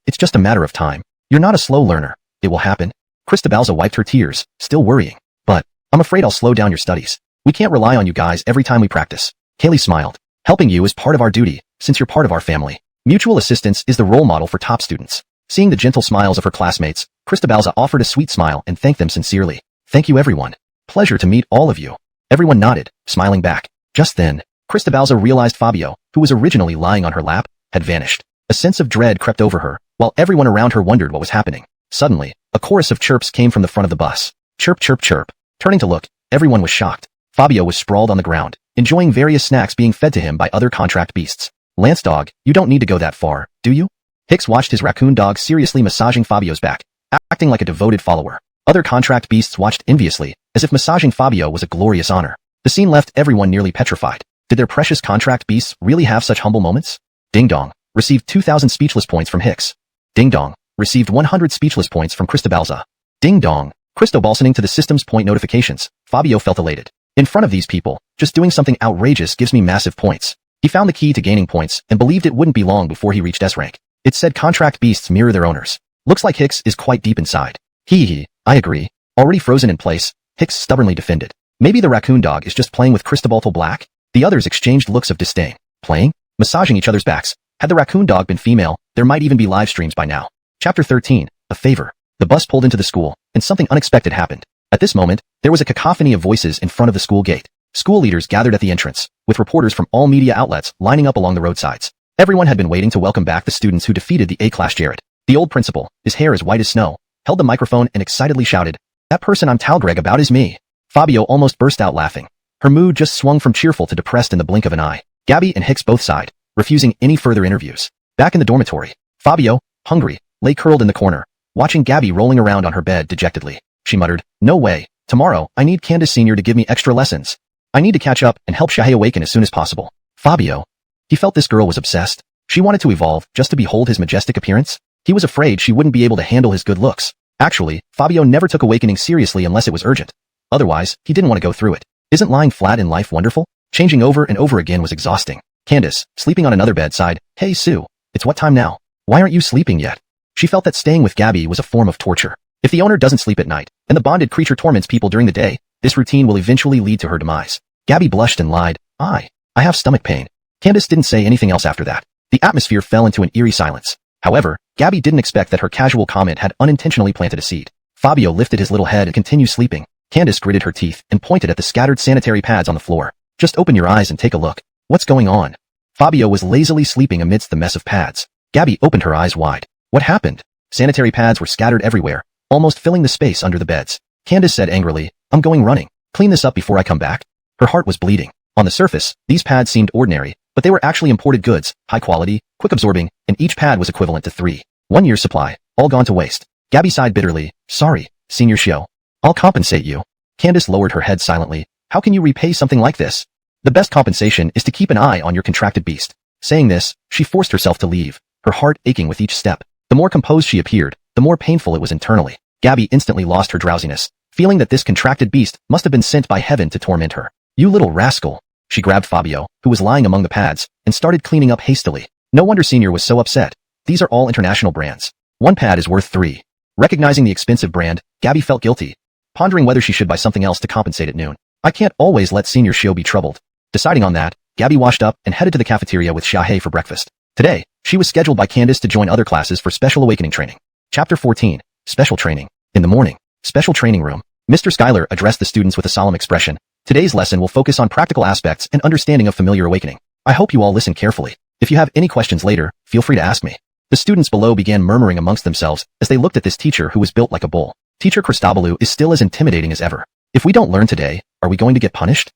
S1: It's just a matter of time. You're not a slow learner. It will happen. Cristobalza wiped her tears, still worrying. But, I'm afraid I'll slow down your studies. We can't rely on you guys every time we practice. Kaylee smiled. Helping you is part of our duty, since you're part of our family. Mutual assistance is the role model for top students. Seeing the gentle smiles of her classmates, Cristobalza offered a sweet smile and thanked them sincerely. Thank you everyone. Pleasure to meet all of you. Everyone nodded, smiling back. Just then, Cristobalza realized Fabio, who was originally lying on her lap, had vanished. A sense of dread crept over her, while everyone around her wondered what was happening. Suddenly, a chorus of chirps came from the front of the bus. Chirp, chirp, chirp. Turning to look, everyone was shocked. Fabio was sprawled on the ground, enjoying various snacks being fed to him by other contract beasts. Lance dog, you don't need to go that far, do you? Hicks watched his raccoon dog seriously massaging Fabio's back, acting like a devoted follower. Other contract beasts watched enviously, as if massaging Fabio was a glorious honor. The scene left everyone nearly petrified. Did their precious contract beasts really have such humble moments? Ding Dong received 2,000 speechless points from Hicks. Ding Dong received 100 speechless points from Cristobalza. Ding Dong. Cristobalzaning to the system's point notifications, Fabio felt elated. In front of these people, just doing something outrageous gives me massive points. He found the key to gaining points and believed it wouldn't be long before he reached S rank. It said contract beasts mirror their owners. Looks like Hicks is quite deep inside. I agree. Already frozen in place, Hicks stubbornly defended. Maybe the raccoon dog is just playing with Cristobalza Black? The others exchanged looks of disdain. Playing? Massaging each other's backs. Had the raccoon dog been female, there might even be live streams by now. Chapter 13. A favor. The bus pulled into the school, and something unexpected happened. At this moment, there was a cacophony of voices in front of the school gate. School leaders gathered at the entrance, with reporters from all media outlets lining up along the roadsides. Everyone had been waiting to welcome back the students who defeated the A-class Jared. The old principal, his hair as white as snow, held the microphone and excitedly shouted, "That person I'm Talgreg about is me." Fabio almost burst out laughing. Her mood just swung from cheerful to depressed in the blink of an eye. Gabby and Hicks both sighed, refusing any further interviews. Back in the dormitory, Fabio, hungry, lay curled in the corner, watching Gabby rolling around on her bed dejectedly. She muttered, "No way. Tomorrow, I need Candace Sr. to give me extra lessons. I need to catch up and help Shahei awaken as soon as possible." Fabio. He felt this girl was obsessed. She wanted to evolve just to behold his majestic appearance. He was afraid she wouldn't be able to handle his good looks. Actually, Fabio never took awakening seriously unless it was urgent. Otherwise, he didn't want to go through it. Isn't lying flat in life wonderful? Changing over and over again was exhausting. Candace, sleeping on another bed, sighed, "Hey Sue, it's what time now? Why aren't you sleeping yet?" She felt that staying with Gabby was a form of torture. If the owner doesn't sleep at night, and the bonded creature torments people during the day, this routine will eventually lead to her demise. Gabby blushed and lied, I have stomach pain." Candace didn't say anything else after that. The atmosphere fell into an eerie silence. However, Gabby didn't expect that her casual comment had unintentionally planted a seed. Fabio lifted his little head and continued sleeping. Candace gritted her teeth and pointed at the scattered sanitary pads on the floor. "Just open your eyes and take a look. What's going on?" Fabio was lazily sleeping amidst the mess of pads. Gabby opened her eyes wide. What happened? Sanitary pads were scattered everywhere, almost filling the space under the beds. Candace said angrily, "I'm going running. Clean this up before I come back." Her heart was bleeding. On the surface, these pads seemed ordinary, but they were actually imported goods, high quality, quick absorbing, and each pad was equivalent to 1 year's supply, all gone to waste. Gabby sighed bitterly, "Sorry, Senior Shio. I'll compensate you." Candace lowered her head silently. "How can you repay something like this?" "The best compensation is to keep an eye on your contracted beast." Saying this, she forced herself to leave, her heart aching with each step. The more composed she appeared, the more painful it was internally. Gabby instantly lost her drowsiness, feeling that this contracted beast must have been sent by heaven to torment her. "You little rascal." She grabbed Fabio, who was lying among the pads, and started cleaning up hastily. No wonder Senior was so upset. These are all international brands. One pad is worth 3. Recognizing the expensive brand, Gabby felt guilty, pondering whether she should buy something else to compensate at noon. I can't always let Senior Shio be troubled. Deciding on that, Gabby washed up and headed to the cafeteria with Shahei for breakfast. Today, she was scheduled by Candace to join other classes for special awakening training. Chapter 14. Special training. In the morning, special training room. Mr. Schuyler addressed the students with a solemn expression. Today's lesson will focus on practical aspects and understanding of familiar awakening. I hope you all listen carefully. If you have any questions later, feel free to ask me. The students below began murmuring amongst themselves as they looked at this teacher who was built like a bull. Teacher Cristobalou is still as intimidating as ever. If we don't learn today, are we going to get punished?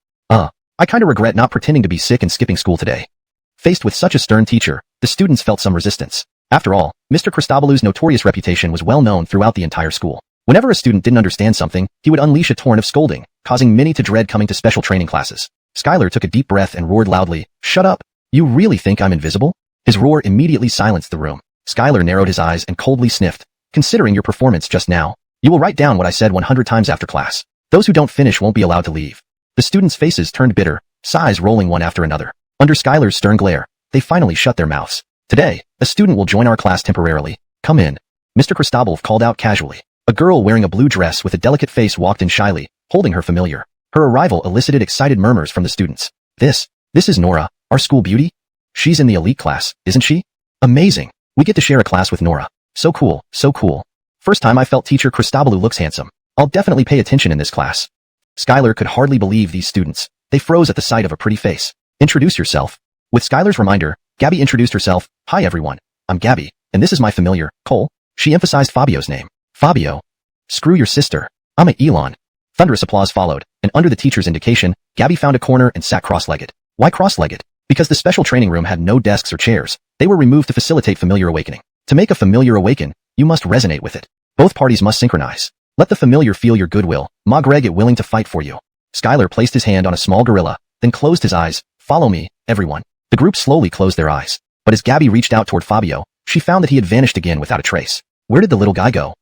S1: I kinda regret not pretending to be sick and skipping school today. Faced with such a stern teacher, the students felt some resistance. After all, Mr. Cristobalou's notorious reputation was well known throughout the entire school. Whenever a student didn't understand something, he would unleash a torrent of scolding, causing many to dread coming to special training classes. Skylar took a deep breath and roared loudly, "Shut up! You really think I'm invisible?" His roar immediately silenced the room. Skylar narrowed his eyes and coldly sniffed. "Considering your performance just now, you will write down what I said 100 times after class. Those who don't finish won't be allowed to leave." The students' faces turned bitter, sighs rolling one after another. Under Skylar's stern glare, they finally shut their mouths. "Today, a student will join our class temporarily. Come in." Mr. Christobal called out casually. A girl wearing a blue dress with a delicate face walked in shyly, holding her familiar. Her arrival elicited excited murmurs from the students. This is Nora, our school beauty? She's in the elite class, isn't she? Amazing. We get to share a class with Nora. So cool, so cool. First time I felt Teacher Christobalou looks handsome. I'll definitely pay attention in this class. Skylar could hardly believe these students. They froze at the sight of a pretty face. "Introduce yourself." With Skylar's reminder, Gabby introduced herself. "Hi everyone. I'm Gabby, and this is my familiar, Cole." She emphasized Fabio's name. "Fabio. Screw your sister. I'm a Elon." Thunderous applause followed, and under the teacher's indication, Gabby found a corner and sat cross-legged. Why cross-legged? Because the special training room had no desks or chairs. They were removed to facilitate familiar awakening. To make a familiar awaken, you must resonate with it. Both parties must synchronize. Let the familiar feel your goodwill. Ma Greg it willing to fight for you. Skylar placed his hand on a small gorilla, then closed his eyes. "Follow me, everyone." The group slowly closed their eyes. But as Gabby reached out toward Fabio, she found that he had vanished again without a trace. Where did the little guy go?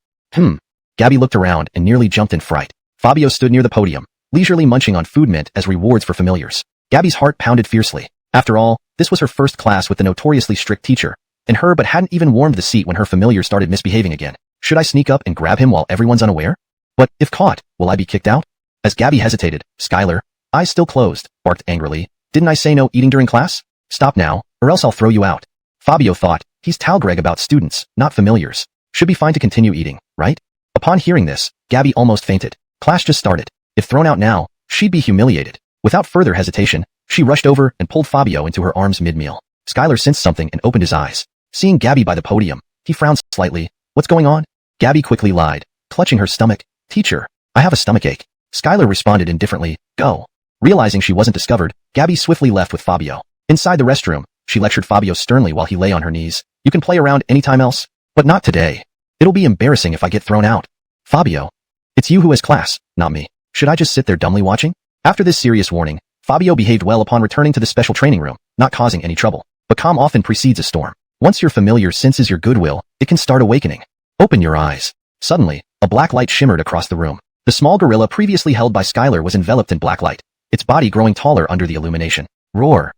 S1: Gabby looked around and nearly jumped in fright. Fabio stood near the podium, leisurely munching on food meant as rewards for familiars. Gabby's heart pounded fiercely. After all, this was her first class with the notoriously strict teacher, and her but hadn't even warmed the seat when her familiar started misbehaving again. Should I sneak up and grab him while everyone's unaware? But, if caught, will I be kicked out? As Gabby hesitated, Skylar, eyes still closed, barked angrily. "Didn't I say no eating during class? Stop now, or else I'll throw you out." Fabio thought, he's Greg about students, not familiars. Should be fine to continue eating, right? Upon hearing this, Gabby almost fainted. Class just started. If thrown out now, she'd be humiliated. Without further hesitation, she rushed over and pulled Fabio into her arms mid-meal. Skylar sensed something and opened his eyes. Seeing Gabby by the podium, he frowned slightly. "What's going on?" Gabby quickly lied, clutching her stomach. "Teacher, I have a stomachache." Skylar responded indifferently, "Go." Realizing she wasn't discovered, Gabby swiftly left with Fabio. Inside the restroom, she lectured Fabio sternly while he lay on her knees. "You can play around anytime else, but not today. It'll be embarrassing if I get thrown out." "Fabio, it's you who has class, not me. Should I just sit there dumbly watching?" After this serious warning, Fabio behaved well upon returning to the special training room, not causing any trouble. But calm often precedes a storm. Once your familiar senses your goodwill, it can start awakening. Open your eyes. Suddenly, a black light shimmered across the room. The small gorilla previously held by Skylar was enveloped in black light, its body growing taller under the illumination. Roar!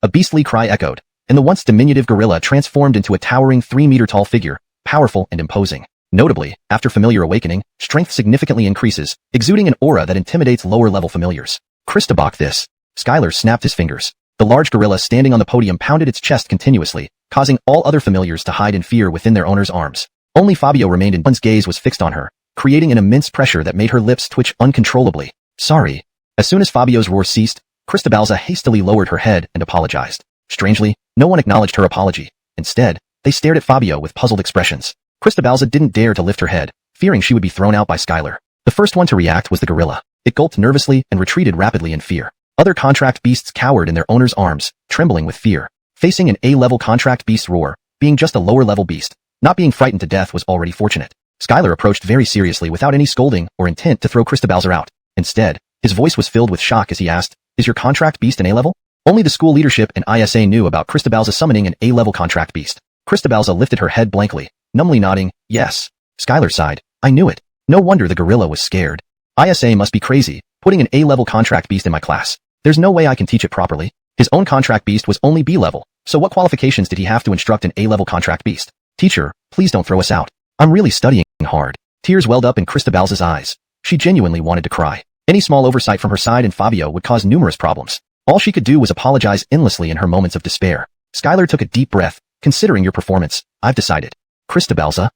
S1: A beastly cry echoed, and the once diminutive gorilla transformed into a towering 3-meter-tall figure, powerful and imposing. Notably, after familiar awakening, strength significantly increases, exuding an aura that intimidates lower-level familiars. "Christobok this." Skylar snapped his fingers. The large gorilla standing on the podium pounded its chest continuously, causing all other familiars to hide in fear within their owner's arms. Only Fabio remained, and one's gaze was fixed on her, creating an immense pressure that made her lips twitch uncontrollably. "Sorry." As soon as Fabio's roar ceased, Cristobalza hastily lowered her head and apologized. Strangely, no one acknowledged her apology. Instead, they stared at Fabio with puzzled expressions. Cristobalza didn't dare to lift her head, fearing she would be thrown out by Skylar. The first one to react was the gorilla. It gulped nervously and retreated rapidly in fear. Other contract beasts cowered in their owner's arms, trembling with fear. Facing an A-level contract beast roar, being just a lower-level beast, not being frightened to death was already fortunate. Skylar approached very seriously without any scolding or intent to throw Cristobalza out. Instead, his voice was filled with shock as he asked, "Is your contract beast an A-level?" Only the school leadership and ISA knew about Cristobalza summoning an A-level contract beast. Cristobalza lifted her head blankly, numbly nodding, "Yes." Skylar sighed. "I knew it. No wonder the gorilla was scared. ISA must be crazy, putting an A-level contract beast in my class. There's no way I can teach it properly." His own contract beast was only B-level, so what qualifications did he have to instruct an A-level contract beast? "Teacher, please don't throw us out. I'm really studying hard." Tears welled up in Cristobalza's eyes. She genuinely wanted to cry. Any small oversight from her side and Fabio would cause numerous problems. All she could do was apologize endlessly in her moments of despair. Skylar took a deep breath. "Considering your performance, I've decided, Cristobalza,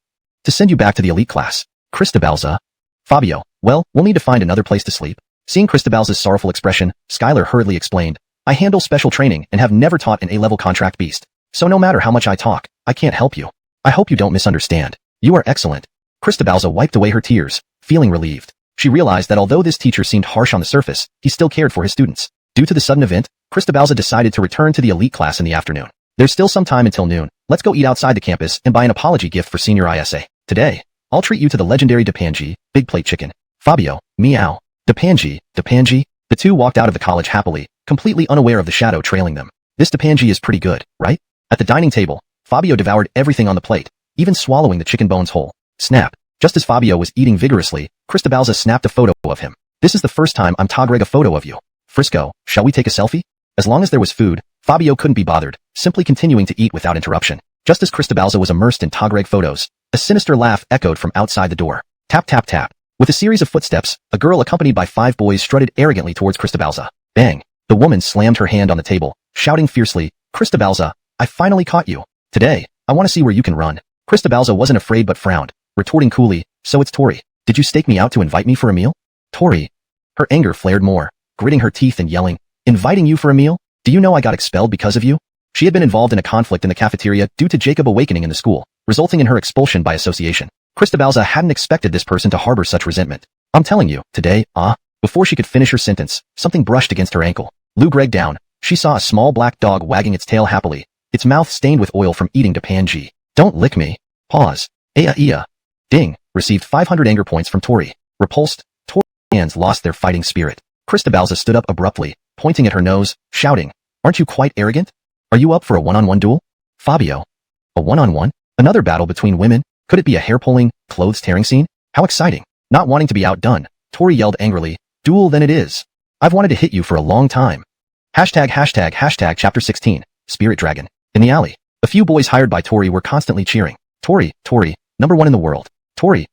S1: to send you back to the elite class." "Cristobalza?" "Fabio, well, we'll need to find another place to sleep." Seeing Cristobalza's sorrowful expression, Skylar hurriedly explained, "I handle special training and have never taught an A-level contract beast. So no matter how much I talk, I can't help you. I hope you don't misunderstand. You are excellent." Cristobalza wiped away her tears, feeling relieved. She realized that although this teacher seemed harsh on the surface, he still cared for his students. Due to the sudden event, Cristobalza decided to return to the elite class in the afternoon. "There's still some time until noon. Let's go eat outside the campus and buy an apology gift for senior ISA. Today, I'll treat you to the legendary Depanji, big plate chicken." "Fabio, meow." "Depanji, Depanji." The The two walked out of the college happily, completely unaware of the shadow trailing them. This Tapanji is pretty good, right? At the dining table, Fabio devoured everything on the plate, even swallowing the chicken bones whole. Snap. Just as Fabio was eating vigorously, Cristobalza snapped a photo of him. This is the first time I'm tagging a photo of you. Frisco, shall we take a selfie? As long as there was food, Fabio couldn't be bothered, simply continuing to eat without interruption. Just as Cristobalza was immersed in tagreg photos, a sinister laugh echoed from outside the door. Tap tap tap. With a series of footsteps, a girl accompanied by 5 boys strutted arrogantly towards Cristobalza. Bang. The woman slammed her hand on the table, shouting fiercely, Cristobalza, I finally caught you. Today, I want to see where you can run. Cristobalza wasn't afraid but frowned, retorting coolly, so it's Tori. Did you stake me out to invite me for a meal? Tori. Her anger flared more, gritting her teeth and yelling, inviting you for a meal? Do you know I got expelled because of you? She had been involved in a conflict in the cafeteria due to Jacob awakening in the school, resulting in her expulsion by association. Cristobalza hadn't expected this person to harbor such resentment. I'm telling you, today, Before she could finish her sentence, something brushed against her ankle. Lou Greg down. She saw a small black dog wagging its tail happily, its mouth stained with oil from eating Tapanji. Don't lick me. Pause. Ea. Ding. Received 500 anger points from Tori. Repulsed, Tori's hands lost their fighting spirit. Cristobalza stood up abruptly, pointing at her nose, shouting, Aren't you quite arrogant? Are you up for a one-on-one duel? Fabio. A one-on-one? Another battle between women? Could it be a hair-pulling, clothes-tearing scene? How exciting. Not wanting to be outdone, Tori yelled angrily, Duel then it is. I've wanted to hit you for a long time. Hashtag chapter 16, Spirit Dragon. In the alley, a few boys hired by Tori were constantly cheering. Tori, number 1 in the world. Tori,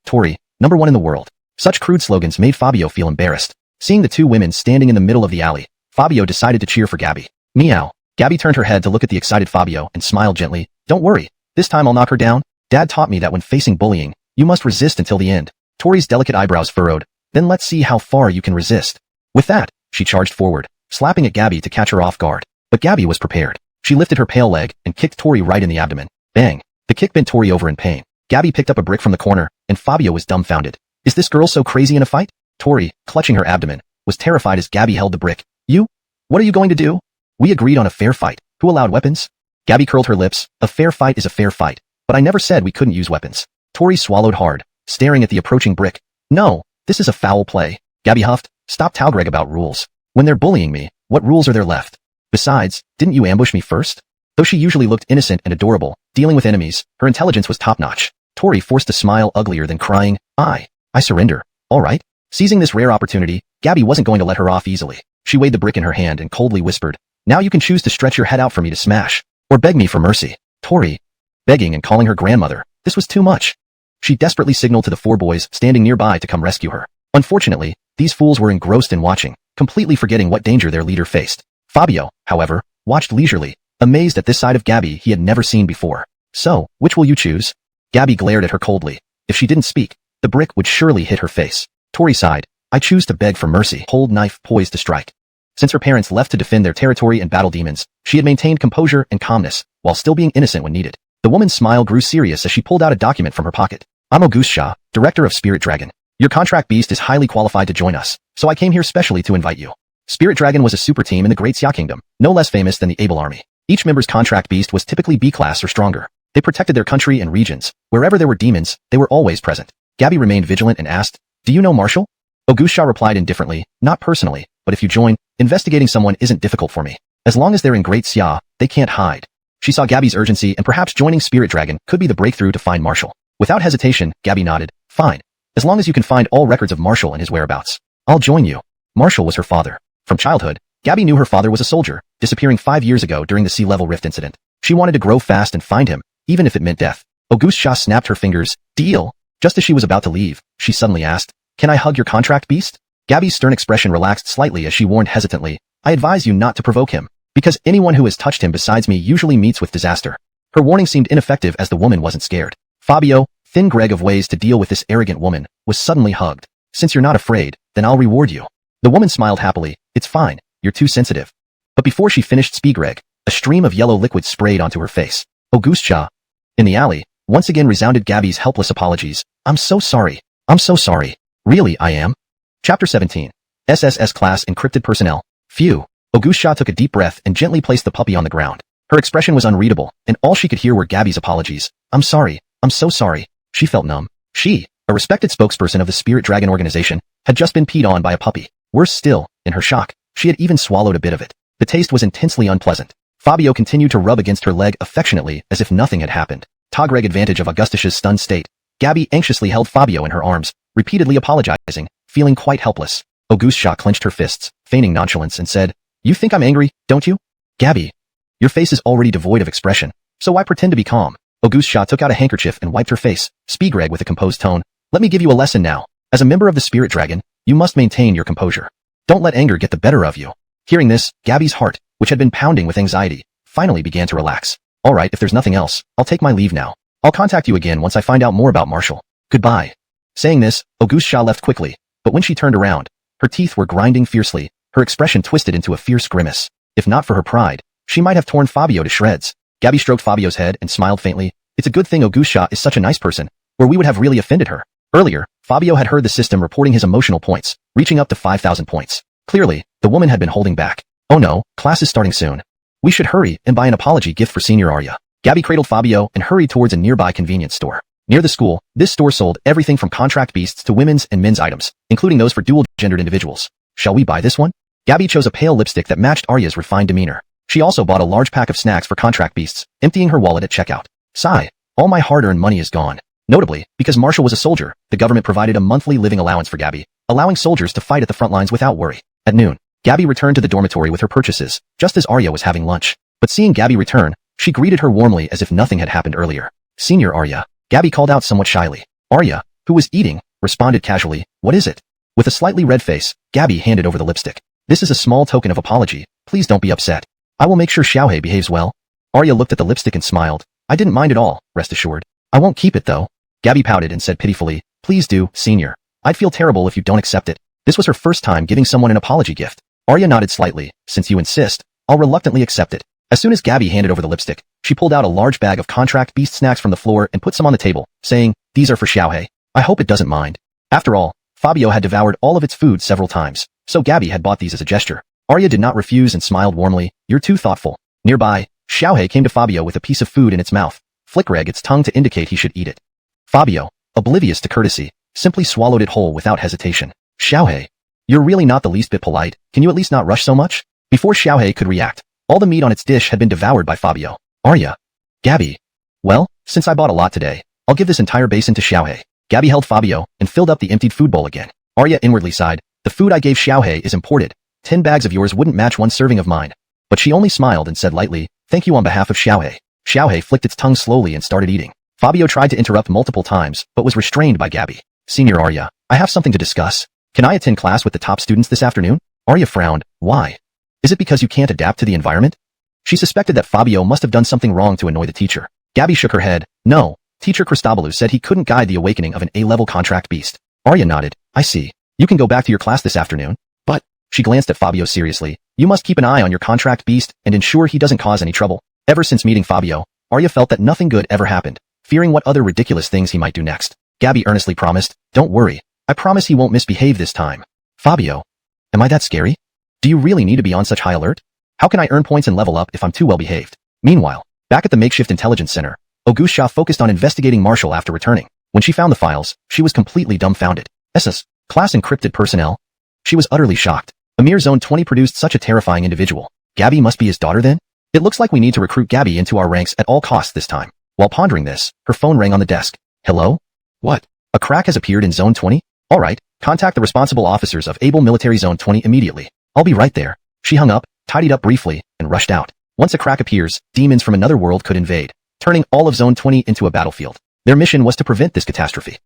S1: number 1 in the world. Such crude slogans made Fabio feel embarrassed. Seeing the two women standing in the middle of the alley, Fabio decided to cheer for Gabby. Meow. Gabby turned her head to look at the excited Fabio and smiled gently. Don't worry, this time I'll knock her down. Dad taught me that when facing bullying, you must resist until the end. Tori's delicate eyebrows furrowed. Then let's see how far you can resist. With that, she charged forward, slapping at Gabby to catch her off guard. But Gabby was prepared. She lifted her pale leg and kicked Tori right in the abdomen. Bang. The kick bent Tori over in pain. Gabby picked up a brick from the corner, and Fabio was dumbfounded. Is this girl so crazy in a fight? Tori, clutching her abdomen, was terrified as Gabby held the brick. You? What are you going to do? We agreed on a fair fight. Who allowed weapons? Gabby curled her lips. A fair fight is a fair fight. But I never said we couldn't use weapons. Tori swallowed hard, staring at the approaching brick. No, this is a foul play. Gabby huffed. Stop Talgreg about rules. When they're bullying me, what rules are there left? Besides, didn't you ambush me first? Though she usually looked innocent and adorable, dealing with enemies, her intelligence was top-notch. Tori forced a smile uglier than crying. I surrender. All right. Seizing this rare opportunity, Gabby wasn't going to let her off easily. She weighed the brick in her hand and coldly whispered, Now you can choose to stretch your head out for me to smash, or beg me for mercy. Tori. Begging and calling her grandmother. This was too much. She desperately signaled to the 4 boys standing nearby to come rescue her. Unfortunately, these fools were engrossed in watching, completely forgetting what danger their leader faced. Fabio, however, watched leisurely, amazed at this side of Gabby he had never seen before. So, which will you choose? Gabby glared at her coldly. If she didn't speak, the brick would surely hit her face. Tori sighed. I choose to beg for mercy. Hold knife poised to strike. Since her parents left to defend their territory and battle demons, she had maintained composure and calmness, while still being innocent when needed. The woman's smile grew serious as she pulled out a document from her pocket. I'm Auguste Shah, Director of Spirit Dragon. Your contract beast is highly qualified to join us, so I came here specially to invite you. Spirit Dragon was a super team in the Great Xia Kingdom, no less famous than the Able Army. Each member's contract beast was typically B-class or stronger. They protected their country and regions. Wherever there were demons, they were always present. Gabby remained vigilant and asked, Do you know Marshall? Auguste Shah replied indifferently, Not personally, but if you join, investigating someone isn't difficult for me. As long as they're in Great Xia, they can't hide. She saw Gabby's urgency and perhaps joining Spirit Dragon could be the breakthrough to find Marshall. Without hesitation, Gabby nodded. Fine. As long as you can find all records of Marshall and his whereabouts. I'll join you. Marshall was her father. From childhood, Gabby knew her father was a soldier, disappearing 5 years ago during the sea level rift incident. She wanted to grow fast and find him, even if it meant death. Auguste Shah snapped her fingers. Deal. Just as she was about to leave, she suddenly asked, Can I hug your contract beast? Gabby's stern expression relaxed slightly as she warned hesitantly, I advise you not to provoke him, because anyone who has touched him besides me usually meets with disaster. Her warning seemed ineffective as the woman wasn't scared. Fabio, thin Greg of ways to deal with this arrogant woman, was suddenly hugged. Since you're not afraid, then I'll reward you. The woman smiled happily. It's fine, you're too sensitive. But before she finished Greg, a stream of yellow liquid sprayed onto her face. Auguste Shah. In the alley, once again resounded Gabby's helpless apologies. I'm so sorry. I'm so sorry. Really, I am. Chapter 17. SSS Class Encrypted Personnel. Phew. Auguste Shah took a deep breath and gently placed the puppy on the ground. Her expression was unreadable, and all she could hear were Gabby's apologies. I'm sorry. I'm so sorry. She felt numb. She, a respected spokesperson of the Spirit Dragon organization, had just been peed on by a puppy. Worse still, in her shock, she had even swallowed a bit of it. The taste was intensely unpleasant. Fabio continued to rub against her leg affectionately as if nothing had happened. Togreg advantage of Augustus's stunned state. Gabby anxiously held Fabio in her arms, repeatedly apologizing, feeling quite helpless. Augustusha clenched her fists, feigning nonchalance, and said, "You think I'm angry, don't you? Gabby, your face is already devoid of expression, so why pretend to be calm?" Augustusha took out a handkerchief and wiped her face. Spigreg with a composed tone, "Let me give you a lesson now. As a member of the Spirit Dragon, you must maintain your composure. Don't let anger get the better of you." Hearing this, Gabby's heart, which had been pounding with anxiety, finally began to relax. "All right, if there's nothing else, I'll take my leave now. I'll contact you again once I find out more about Marshall. Goodbye." Saying this, Augustusha left quickly, but when she turned around, her teeth were grinding fiercely, her expression twisted into a fierce grimace. If not for her pride, she might have torn Fabio to shreds. Gabby stroked Fabio's head and smiled faintly. "It's a good thing Augustusha is such a nice person, or we would have really offended her." Earlier, Fabio had heard the system reporting his emotional points, reaching up to 5,000 points. Clearly, the woman had been holding back. "Oh no, class is starting soon. We should hurry and buy an apology gift for Senior Arya." Gabby cradled Fabio and hurried towards a nearby convenience store. Near the school, this store sold everything from contract beasts to women's and men's items, including those for dual-gendered individuals. "Shall we buy this one?" Gabby chose a pale lipstick that matched Arya's refined demeanor. She also bought a large pack of snacks for contract beasts, emptying her wallet at checkout. Sigh, all my hard-earned money is gone. Notably, because Marshall was a soldier, the government provided a monthly living allowance for Gabby, allowing soldiers to fight at the front lines without worry. At noon, Gabby returned to the dormitory with her purchases, just as Arya was having lunch. But seeing Gabby return, she greeted her warmly as if nothing had happened earlier. "Senior Arya," Gabby called out somewhat shyly. Arya, who was eating, responded casually, "What is it?" With a slightly red face, Gabby handed over the lipstick. "This is a small token of apology. Please don't be upset. I will make sure Xiaohei behaves well." Arya looked at the lipstick and smiled. "I didn't mind at all, rest assured. I won't keep it though." Gabby pouted and said pitifully, "Please do, Senior. I'd feel terrible if you don't accept it." This was her first time giving someone an apology gift. Arya nodded slightly. "Since you insist, I'll reluctantly accept it." As soon as Gabby handed over the lipstick, she pulled out a large bag of contract beast snacks from the floor and put some on the table, saying, "These are for Xiaohei. I hope it doesn't mind." After all, Fabio had devoured all of its food several times, so Gabby had bought these as a gesture. Arya did not refuse and smiled warmly. "You're too thoughtful." Nearby, Xiaohei came to Fabio with a piece of food in its mouth, flickering its tongue to indicate he should eat it. Fabio, oblivious to courtesy, simply swallowed it whole without hesitation. "Xiaohei, you're really not the least bit polite. Can you at least not rush so much?" Before Xiaohei could react, all the meat on its dish had been devoured by Fabio. "Arya. Gabby. Well, since I bought a lot today, I'll give this entire basin to Xiaohei." Gabby held Fabio and filled up the emptied food bowl again. Arya inwardly sighed. "The food I gave Xiaohei is imported. 10 bags of yours wouldn't match one serving of mine." But she only smiled and said lightly, "Thank you on behalf of Xiaohei." Xiaohei flicked its tongue slowly and started eating. Fabio tried to interrupt multiple times, but was restrained by Gabby. "Senior Arya, I have something to discuss. Can I attend class with the top students this afternoon?" Arya frowned. "Why? Is it because you can't adapt to the environment?" She suspected that Fabio must have done something wrong to annoy the teacher. Gabby shook her head. "No, Teacher Christobalou said he couldn't guide the awakening of an A-level contract beast." Arya nodded. "I see. You can go back to your class this afternoon. But," she glanced at Fabio seriously, "you must keep an eye on your contract beast and ensure he doesn't cause any trouble." Ever since meeting Fabio, Arya felt that nothing good ever happened, fearing what other ridiculous things he might do next. Gabby earnestly promised, "Don't worry. I promise he won't misbehave this time." "Fabio, am I that scary? Do you really need to be on such high alert? How can I earn points and level up if I'm too well behaved?" Meanwhile, back at the makeshift intelligence center, Augustusha focused on investigating Marshall after returning. When she found the files, she was completely dumbfounded. SS, class encrypted personnel? She was utterly shocked. A mere Zone 20 produced such a terrifying individual. Gabby must be his daughter then? It looks like we need to recruit Gabby into our ranks at all costs this time. While pondering this, her phone rang on the desk. "Hello? What? A crack has appeared in Zone 20? All right, contact the responsible officers of Able Military Zone 20 immediately. I'll be right there." She hung up, tidied up briefly, and rushed out. Once a crack appears, demons from another world could invade, turning all of Zone 20 into a battlefield. Their mission was to prevent this catastrophe.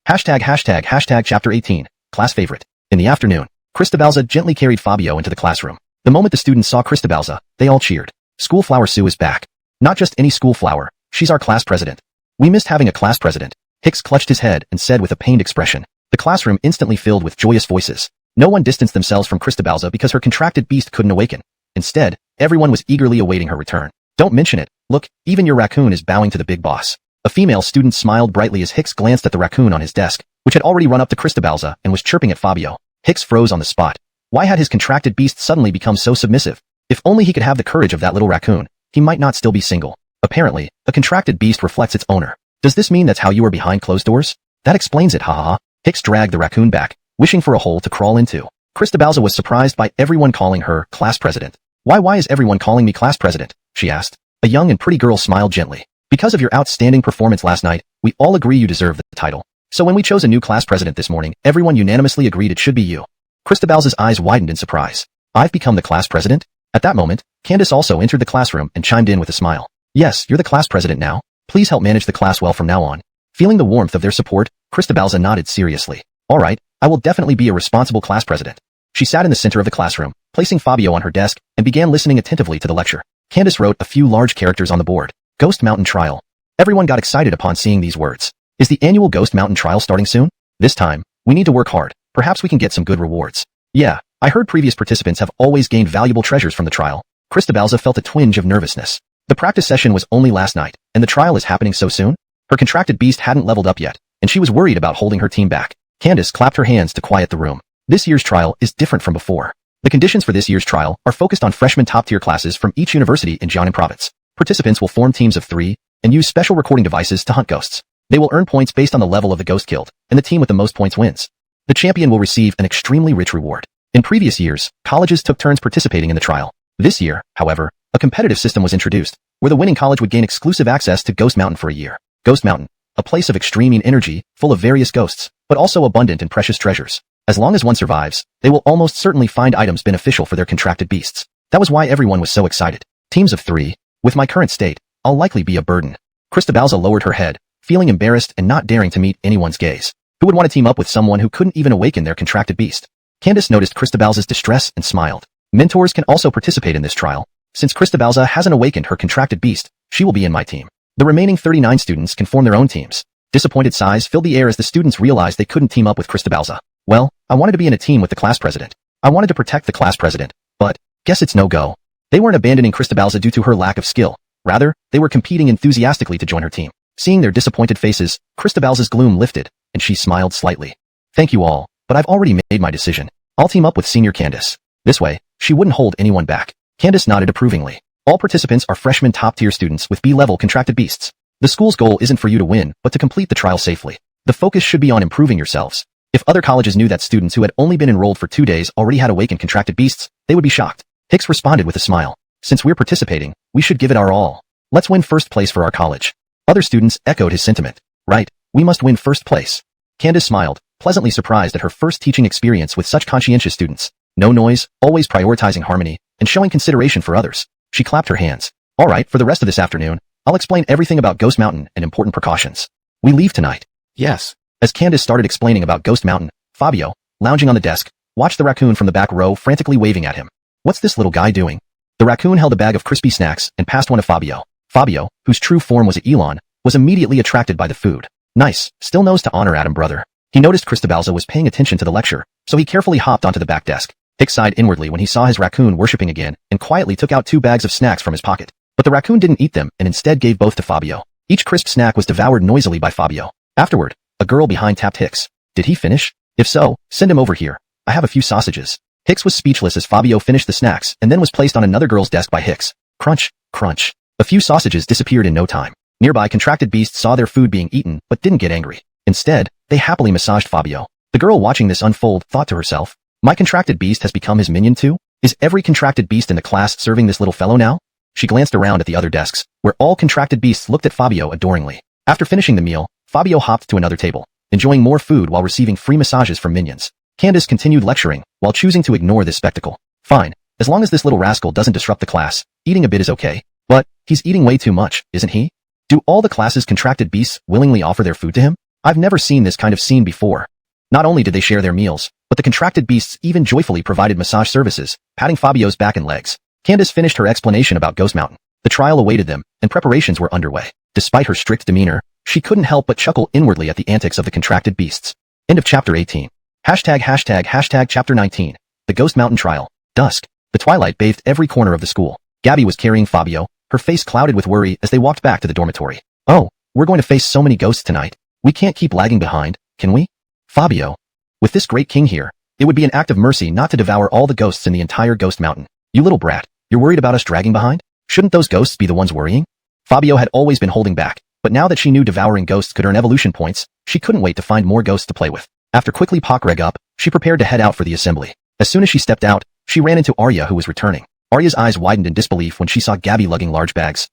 S1: ##### Chapter 18, Class Favorite. In the afternoon, Cristobalza gently carried Fabio into the classroom. The moment the students saw Cristobalza, they all cheered. "School Flower Sue is back. Not just any school flower, she's our class president. We missed having a class president." Hicks clutched his head and said with a pained expression. The classroom instantly filled with joyous voices. No one distanced themselves from Cristobalza because her contracted beast couldn't awaken. Instead, everyone was eagerly awaiting her return. "Don't mention it. Look, even your raccoon is bowing to the big boss." A female student smiled brightly as Hicks glanced at the raccoon on his desk, which had already run up to Cristobalza and was chirping at Fabio. Hicks froze on the spot. Why had his contracted beast suddenly become so submissive? If only he could have the courage of that little raccoon, he might not still be single. Apparently, a contracted beast reflects its owner. Does this mean that's how you are behind closed doors? That explains it, haha. Hicks dragged the raccoon back, wishing for a hole to crawl into. Christabelza was surprised by everyone calling her class president. Why is everyone calling me class president? She asked. A young and pretty girl smiled gently. Because of your outstanding performance last night, we all agree you deserve the title. So when we chose a new class president this morning, everyone unanimously agreed it should be you. Christabelza's eyes widened in surprise. I've become the class president? At that moment, Candace also entered the classroom and chimed in with a smile. Yes, you're the class president now. Please help manage the class well from now on. Feeling the warmth of their support, Christabelza nodded seriously. All right, I will definitely be a responsible class president. She sat in the center of the classroom, placing Fabio on her desk, and began listening attentively to the lecture. Candace wrote a few large characters on the board. Ghost Mountain Trial. Everyone got excited upon seeing these words. Is the annual Ghost Mountain Trial starting soon? This time, we need to work hard. Perhaps we can get some good rewards. Yeah, I heard previous participants have always gained valuable treasures from the trial. Christabelza felt a twinge of nervousness. The practice session was only last night, and the trial is happening so soon? Her contracted beast hadn't leveled up yet, and she was worried about holding her team back. Candace clapped her hands to quiet the room. This year's trial is different from before. The conditions for this year's trial are focused on freshman top-tier classes from each university in Jiangnan Province. Participants will form teams of 3 and use special recording devices to hunt ghosts. They will earn points based on the level of the ghost killed, and the team with the most points wins. The champion will receive an extremely rich reward. In previous years, colleges took turns participating in the trial. This year, however, a competitive system was introduced, where the winning college would gain exclusive access to Ghost Mountain for a year. Ghost Mountain, a place of extreme energy, full of various ghosts, but also abundant in precious treasures. As long as one survives, they will almost certainly find items beneficial for their contracted beasts. That was why everyone was so excited. Teams of 3. With my current state, I'll likely be a burden. Christabelza lowered her head, feeling embarrassed and not daring to meet anyone's gaze. Who would want to team up with someone who couldn't even awaken their contracted beast? Candace noticed Christabelza's distress and smiled. Mentors can also participate in this trial. Since Christabelza hasn't awakened her contracted beast, she will be in my team. The remaining 39 students can form their own teams. Disappointed sighs filled the air as the students realized they couldn't team up with Christabelza. Well, I wanted to be in a team with the class president. I wanted to protect the class president, but guess it's no go. They weren't abandoning Christabelza due to her lack of skill. Rather, they were competing enthusiastically to join her team. Seeing their disappointed faces, Christabelza's gloom lifted, and she smiled slightly. Thank you all, but I've already made my decision. I'll team up with Senior Candace. This way, she wouldn't hold anyone back. Candace nodded approvingly. All participants are freshman top-tier students with B-level contracted beasts. The school's goal isn't for you to win, but to complete the trial safely. The focus should be on improving yourselves. If other colleges knew that students who had only been enrolled for 2 days already had awakened contracted beasts, they would be shocked. Hicks responded with a smile. Since we're participating, we should give it our all. Let's win first place for our college. Other students echoed his sentiment. Right, we must win first place. Candace smiled, pleasantly surprised at her first teaching experience with such conscientious students. No noise, always prioritizing harmony, and showing consideration for others. She clapped her hands. All right, for the rest of this afternoon, I'll explain everything about Ghost Mountain and important precautions. We leave tonight. Yes. As Candace started explaining about Ghost Mountain, Fabio, lounging on the desk, watched the raccoon from the back row frantically waving at him. What's this little guy doing? The raccoon held a bag of crispy snacks and passed one to Fabio. Fabio, whose true form was Elon, was immediately attracted by the food. Nice, still knows to honor Adam, brother. He noticed Christabelza was paying attention to the lecture, so he carefully hopped onto the back desk. Hicks sighed inwardly when he saw his raccoon worshipping again and quietly took out 2 bags of snacks from his pocket. But the raccoon didn't eat them and instead gave both to Fabio. Each crisp snack was devoured noisily by Fabio. Afterward, a girl behind tapped Hicks. Did he finish? If so, send him over here. I have a few sausages. Hicks was speechless as Fabio finished the snacks and then was placed on another girl's desk by Hicks. Crunch, crunch. A few sausages disappeared in no time. Nearby contracted beasts saw their food being eaten but didn't get angry. Instead, they happily massaged Fabio. The girl watching this unfold thought to herself, my contracted beast has become his minion too? Is every contracted beast in the class serving this little fellow now? She glanced around at the other desks, where all contracted beasts looked at Fabio adoringly. After finishing the meal, Fabio hopped to another table, enjoying more food while receiving free massages from minions. Candace continued lecturing, while choosing to ignore this spectacle. Fine, as long as this little rascal doesn't disrupt the class, eating a bit is okay. But, he's eating way too much, isn't he? Do all the class's contracted beasts willingly offer their food to him? I've never seen this kind of scene before. Not only did they share their meals, but the contracted beasts even joyfully provided massage services, patting Fabio's back and legs. Candace finished her explanation about Ghost Mountain. The trial awaited them, and preparations were underway. Despite her strict demeanor, she couldn't help but chuckle inwardly at the antics of the contracted beasts. End of chapter 18. Chapter 19. The Ghost Mountain Trial. Dusk. The twilight bathed every corner of the school. Gabby was carrying Fabio, her face clouded with worry as they walked back to the dormitory. Oh, we're going to face so many ghosts tonight. We can't keep lagging behind, can we? Fabio. With this great king here, it would be an act of mercy not to devour all the ghosts in the entire Ghost Mountain. You little brat, you're worried about us dragging behind? Shouldn't those ghosts be the ones worrying? Fabio had always been holding back, But now that she knew devouring ghosts could earn evolution points, she couldn't wait to find more ghosts to play with. After quickly pokreg up, she prepared to head out for the assembly. As soon as she stepped out, she ran into Arya, who was returning. Arya's eyes widened in disbelief when she saw Gabby lugging large bags.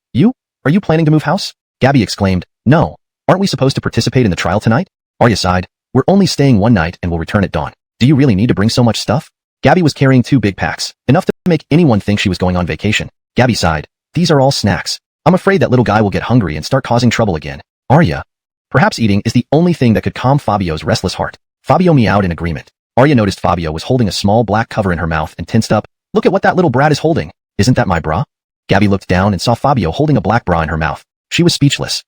S1: Are you planning to move house? Gabby exclaimed. No. Aren't we supposed to participate in the trial tonight? Arya sighed. We're only staying one night and will return at dawn. Do you really need to bring so much stuff? Gabby was carrying 2 big packs, enough to make anyone think she was going on vacation. Gabby sighed. These are all snacks. I'm afraid that little guy will get hungry and start causing trouble again. Arya. Perhaps eating is the only thing that could calm Fabio's restless heart. Fabio meowed in agreement. Arya noticed Fabio was holding a small black cover in her mouth and tensed up. Look at what that little brat is holding. Isn't that my bra? Gabby looked down and saw Fabio holding a black bra in her mouth. She was speechless.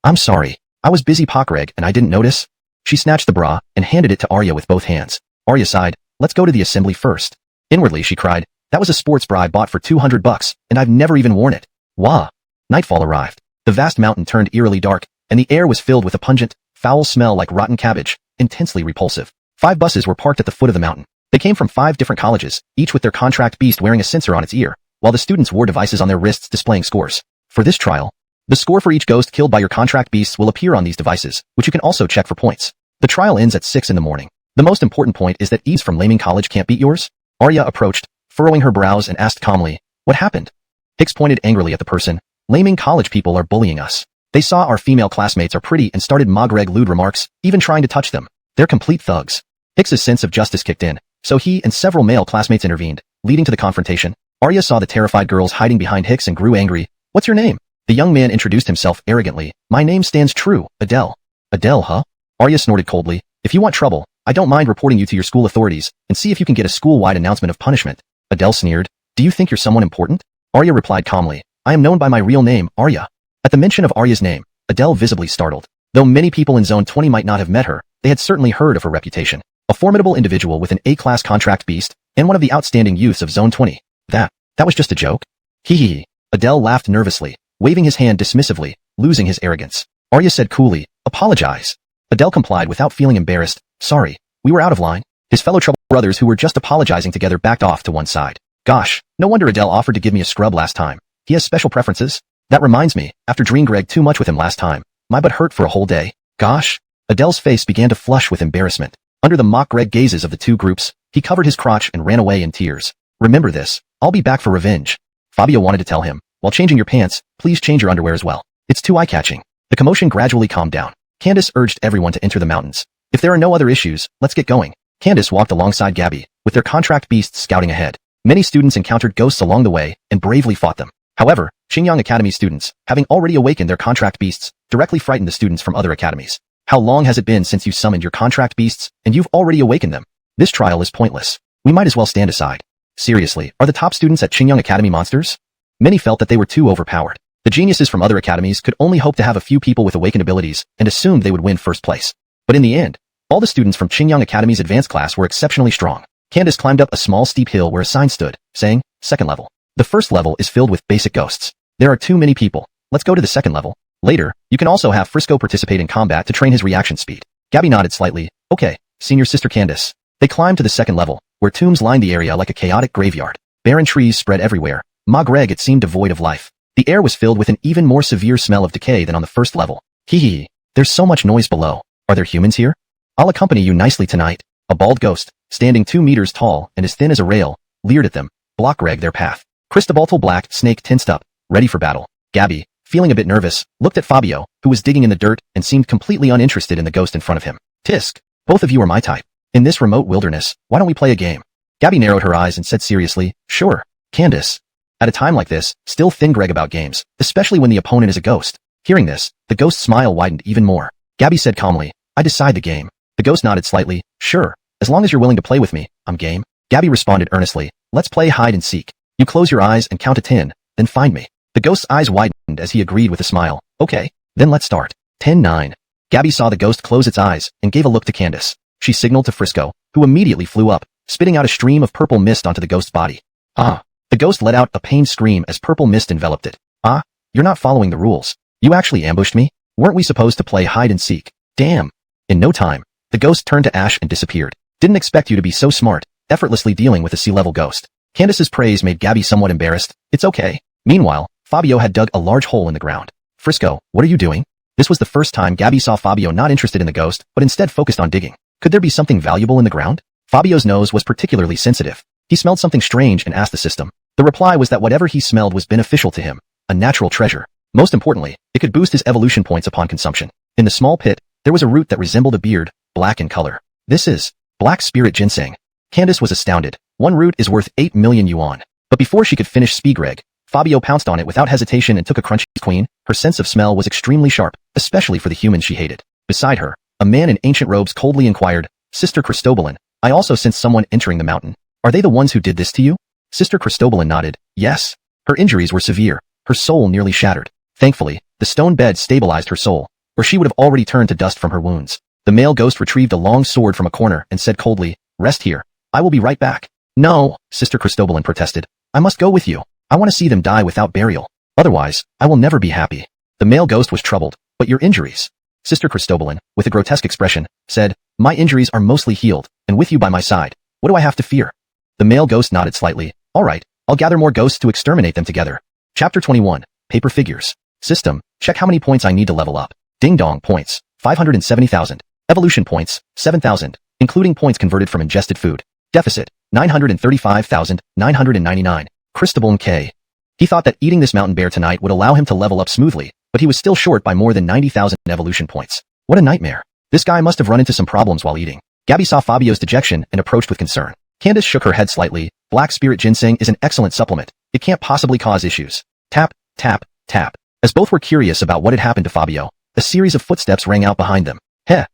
S1: I'm sorry. I was busy pokreg and I didn't notice. She snatched the bra and handed it to Arya with both hands. Arya sighed. Let's go to the assembly first. Inwardly she cried. That was a sports bra I bought for $200, and I've never even worn it. Wah! Nightfall arrived. The vast mountain turned eerily dark, and the air was filled with a pungent, foul smell like rotten cabbage, intensely repulsive. 5 buses were parked at the foot of the mountain. They came from 5 different colleges, each with their contract beast wearing a sensor on its ear, while the students wore devices on their wrists displaying scores. For this trial, the score for each ghost killed by your contract beasts will appear on these devices, which you can also check for points. The trial ends at 6 in the morning. The most important point is that ease from Laming College can't beat yours. Arya approached, furrowing her brows and asked calmly, what happened? Hicks pointed angrily at the person. Laming College people are bullying us. They saw our female classmates are pretty and started mogreg lewd remarks, even trying to touch them. They're complete thugs. Hicks's sense of justice kicked in, so he and several male classmates intervened, leading to the confrontation. Arya saw the terrified girls hiding behind Hicks and grew angry. What's your name? The young man introduced himself arrogantly. My name stands true, Adele. Adele, huh? Arya snorted coldly. If you want trouble, I don't mind reporting you to your school authorities, and see if you can get a school-wide announcement of punishment. Adele sneered. Do you think you're someone important? Arya replied calmly. I am known by my real name, Arya. At the mention of Arya's name, Adele visibly startled. Though many people in Zone 20 might not have met her, they had certainly heard of her reputation. A formidable individual with an A-class contract beast, and one of the outstanding youths of Zone 20. That was just a joke? Hee. Adele laughed nervously, waving his hand dismissively, losing his arrogance. Arya said coolly, apologize. Adele complied without feeling embarrassed. Sorry, we were out of line. His fellow trouble brothers who were just apologizing together backed off to one side. Gosh, no wonder Adele offered to give me a scrub last time. He has special preferences? That reminds me, after dreaming too much with him last time, my butt hurt for a whole day. Gosh. Adele's face began to flush with embarrassment. Under the mock Greg gazes of the 2 groups, he covered his crotch and ran away in tears. Remember this, I'll be back for revenge. Fabio wanted to tell him, while changing your pants, please change your underwear as well. It's too eye-catching. The commotion gradually calmed down. Candace urged everyone to enter the mountains. If there are no other issues, let's get going. Candace walked alongside Gabby, with their contract beasts scouting ahead. Many students encountered ghosts along the way, and bravely fought them. However, Xingyang Academy students, having already awakened their contract beasts, directly frightened the students from other academies. How long has it been since you summoned your contract beasts, and you've already awakened them? This trial is pointless. We might as well stand aside. Seriously, are the top students at Xingyang Academy monsters? Many felt that they were too overpowered. The geniuses from other academies could only hope to have a few people with awakened abilities, and assumed they would win first place. But in the end, all the students from Xingyang Academy's advanced class were exceptionally strong. Candace climbed up a small steep hill where a sign stood, saying, second level. The first level is filled with basic ghosts. There are too many people. Let's go to the second level. Later, you can also have Frisco participate in combat to train his reaction speed. Gabby nodded slightly. Okay, senior sister Candace. They climbed to the second level, where tombs lined the area like a chaotic graveyard. Barren trees spread everywhere. Magreg it seemed devoid of life. The air was filled with an even more severe smell of decay than on the first level. Hee. There's so much noise below. Are there humans here? I'll accompany you nicely tonight. A bald ghost, standing 2 meters tall and as thin as a rail, leered at them, block-reg their path. Cristobaltal Black Snake tensed up, ready for battle. Gabby, feeling a bit nervous, looked at Fabio, who was digging in the dirt and seemed completely uninterested in the ghost in front of him. Tisk, both of you are my type. In this remote wilderness, why don't we play a game? Gabby narrowed her eyes and said seriously, sure. Candace. At a time like this, still thin Greg about games, especially when the opponent is a ghost. Hearing this, the ghost's smile widened even more. Gabby said calmly, I decide the game. The ghost nodded slightly, sure. As long as you're willing to play with me, I'm game. Gabby responded earnestly, let's play hide and seek. You close your eyes and count to 10, then find me. The ghost's eyes widened as he agreed with a smile. Okay, then let's start. 10-9. Gabby saw the ghost close its eyes and gave a look to Candace. She signaled to Frisco, who immediately flew up, spitting out a stream of purple mist onto the ghost's body. Ah! The ghost let out a pained scream as purple mist enveloped it. Ah! You're not following the rules. You actually ambushed me? Weren't we supposed to play hide and seek? Damn! In no time, the ghost turned to ash and disappeared. Didn't expect you to be so smart, effortlessly dealing with a sea-level ghost. Candace's praise made Gabby somewhat embarrassed. It's okay. Meanwhile, Fabio had dug a large hole in the ground. Frisco, what are you doing? This was the first time Gabby saw Fabio not interested in the ghost, but instead focused on digging. Could there be something valuable in the ground? Fabio's nose was particularly sensitive. He smelled something strange and asked the system. The reply was that whatever he smelled was beneficial to him, a natural treasure. Most importantly, it could boost his evolution points upon consumption. In the small pit, there was a root that resembled a beard, black in color. This is black spirit ginseng. Candace was astounded. One root is worth 8 million yuan. But before she could finish Spigreg, Fabio pounced on it without hesitation and took a crunchy queen. Her sense of smell was extremely sharp, especially for the humans she hated. Beside her, a man in ancient robes coldly inquired, Sister Cristobalin, I also sensed someone entering the mountain. Are they the ones who did this to you? Sister Cristobalin nodded. Yes. Her injuries were severe. Her soul nearly shattered. Thankfully, the stone bed stabilized her soul, or she would have already turned to dust from her wounds. The male ghost retrieved a long sword from a corner and said coldly, Rest here. I will be right back. No, Sister Cristobalin protested. I must go with you. I want to see them die without burial. Otherwise, I will never be happy. The male ghost was troubled. But your injuries? Sister Cristobalin, with a grotesque expression, said, My injuries are mostly healed, and with you by my side, what do I have to fear? The male ghost nodded slightly. All right, I'll gather more ghosts to exterminate them together. Chapter 21. Paper Figures. System, check how many points I need to level up. Ding dong points, 570,000. Evolution points, 7,000, including points converted from ingested food. Deficit, 935,999. Cristobalin K. He thought that eating this mountain bear tonight would allow him to level up smoothly, but he was still short by more than 90,000 evolution points. What a nightmare. This guy must have run into some problems while eating. Gabby saw Fabio's dejection and approached with concern. Candace shook her head slightly. Black spirit ginseng is an excellent supplement. It can't possibly cause issues. Tap, tap, tap. As both were curious about what had happened to Fabio, a series of footsteps rang out behind them. Heh,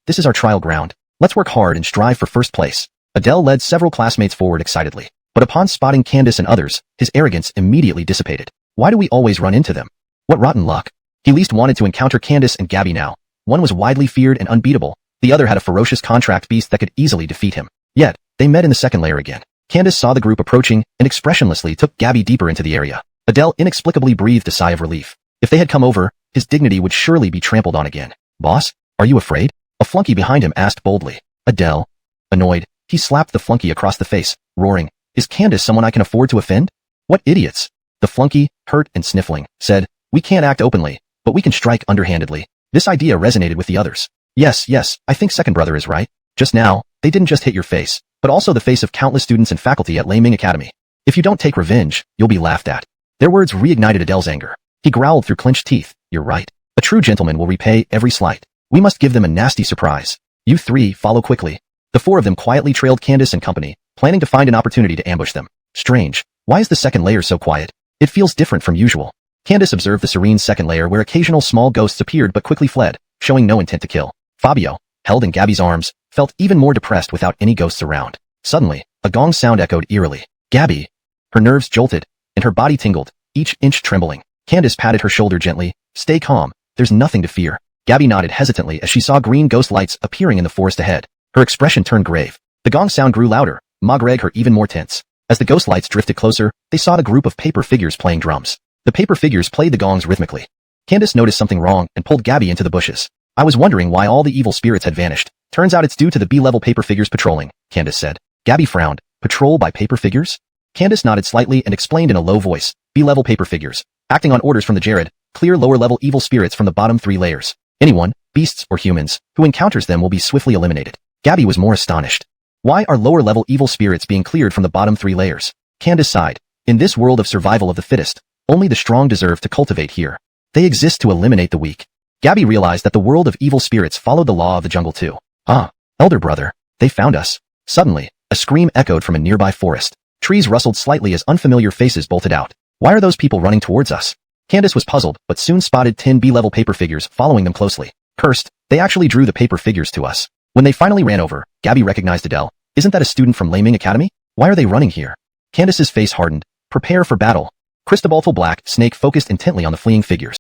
S1: this is our trial ground. Let's work hard and strive for first place. Adele led several classmates forward excitedly. But upon spotting Candace and others, his arrogance immediately dissipated. Why do we always run into them? What rotten luck. He least wanted to encounter Candace and Gabby now. One was widely feared and unbeatable. The other had a ferocious contract beast that could easily defeat him. Yet, they met in the second layer again. Candace saw the group approaching and expressionlessly took Gabby deeper into the area. Adele inexplicably breathed a sigh of relief. If they had come over, his dignity would surely be trampled on again. Boss, are you afraid? A flunky behind him asked boldly. Adele. Annoyed, he slapped the flunky across the face, roaring, Is Candace someone I can afford to offend? What idiots! The flunky, hurt and sniffling, said, We can't act openly, but we can strike underhandedly. This idea resonated with the others. Yes, I think second brother is right. Just now, they didn't just hit your face, but also the face of countless students and faculty at Laming Academy. If you don't take revenge, you'll be laughed at. Their words reignited Adele's anger. He growled through clenched teeth, You're right. A true gentleman will repay every slight. We must give them a nasty surprise. You three follow quickly. The four of them quietly trailed Candace and company, planning to find an opportunity to ambush them. Strange. Why is the second layer so quiet? It feels different from usual. Candace observed the serene second layer where occasional small ghosts appeared but quickly fled, showing no intent to kill. Fabio, held in Gabby's arms, felt even more depressed without any ghosts around. Suddenly, a gong sound echoed eerily. Gabby. Her nerves jolted, and her body tingled, each inch trembling. Candace patted her shoulder gently. Stay calm. There's nothing to fear. Gabby nodded hesitantly as she saw green ghost lights appearing in the forest ahead. Her expression turned grave. The gong sound grew louder, making her even more tense. As the ghost lights drifted closer, they saw a group of paper figures playing drums. The paper figures played the gongs rhythmically. Candace noticed something wrong and pulled Gabby into the bushes. I was wondering why all the evil spirits had vanished. Turns out it's due to the B-level paper figures patrolling, Candace said. Gabby frowned. Patrol by paper figures? Candace nodded slightly and explained in a low voice. B-level paper figures. Acting on orders from the Jared, clear lower-level evil spirits from the bottom 3 layers. Anyone, beasts or humans, who encounters them will be swiftly eliminated. Gabby was more astonished. Why are lower-level evil spirits being cleared from the bottom 3 layers? Candace sighed. In this world of survival of the fittest, only the strong deserve to cultivate here. They exist to eliminate the weak. Gabby realized that the world of evil spirits followed the law of the jungle too. Ah, elder brother, they found us. Suddenly, a scream echoed from a nearby forest. Trees rustled slightly as unfamiliar faces bolted out. Why are those people running towards us? Candace was puzzled, but soon spotted 10 B-level paper figures following them closely. Cursed, they actually drew the paper figures to us. When they finally ran over, Gabby recognized Adele. Isn't that a student from Laming Academy? Why are they running here? Candace's face hardened. Prepare for battle. Cristobalful Black Snake focused intently on the fleeing figures.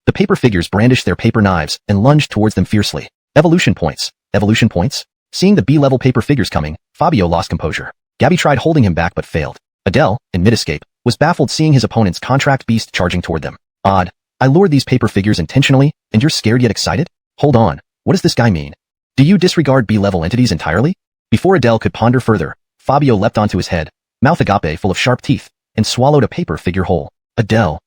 S1: The paper figures brandished their paper knives and lunged towards them fiercely. Evolution points. Evolution points? Seeing the B-level paper figures coming, Fabio lost composure. Gabby tried holding him back but failed. Adele, in mid-escape, was baffled seeing his opponent's contract beast charging toward them. Odd. I lured these paper figures intentionally, and you're scared yet excited? Hold on. What does this guy mean? Do you disregard B-level entities entirely? Before Adele could ponder further, Fabio leapt onto his head, mouth agape full of sharp teeth, and swallowed a paper figure whole. Adele.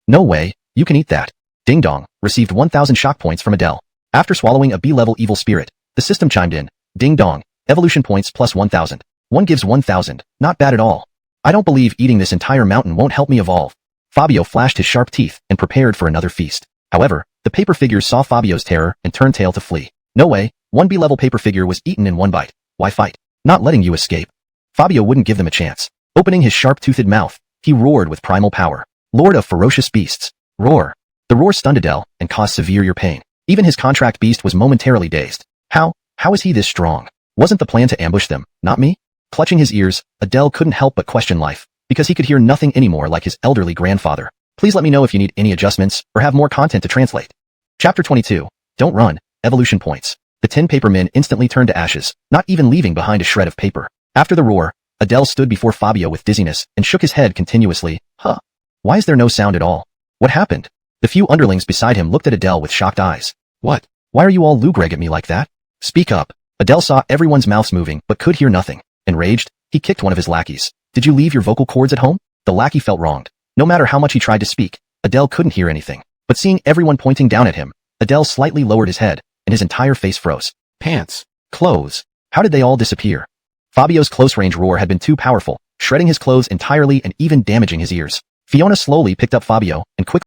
S1: No way, you can eat that. Ding dong, received 1,000 shock points from Adele. After swallowing a B-level evil spirit, the system chimed in. Ding dong, evolution points plus 1,000. 1 gives 1,000, not bad at all. I don't believe eating this entire mountain won't help me evolve. Fabio flashed his sharp teeth and prepared for another feast. However, the paper figures saw Fabio's terror and turned tail to flee. No way, 1 B-level paper figure was eaten in 1 bite. Why fight? Not letting you escape. Fabio wouldn't give them a chance. Opening his sharp-toothed mouth, he roared with primal power. Lord of ferocious beasts. Roar. The roar stunned Adele and caused severe ear pain. Even his contract beast was momentarily dazed. How is he this strong? Wasn't the plan to ambush them, not me? Clutching his ears, Adele couldn't help but question life, because he could hear nothing anymore like his elderly grandfather. Please let me know if you need any adjustments or have more content to translate. Chapter 22. Don't run. Evolution points. The 10 paper men instantly turned to ashes, not even leaving behind a shred of paper. After the roar, Adele stood before Fabio with dizziness and shook his head continuously. Why is there no sound at all? What happened? The few underlings beside him looked at Adele with shocked eyes. What? Why are you all looking at me like that? Speak up. Adele saw everyone's mouths moving but could hear nothing. Enraged, he kicked one of his lackeys. Did you leave your vocal cords at home? The lackey felt wronged. No matter how much he tried to speak, Adele couldn't hear anything. But seeing everyone pointing down at him, Adele slightly lowered his head, and his entire face froze. Pants. Clothes. How did they all disappear? Fabio's close-range roar had been too powerful, shredding his clothes entirely and even damaging his ears. Fiona slowly picked up Fabio and quickly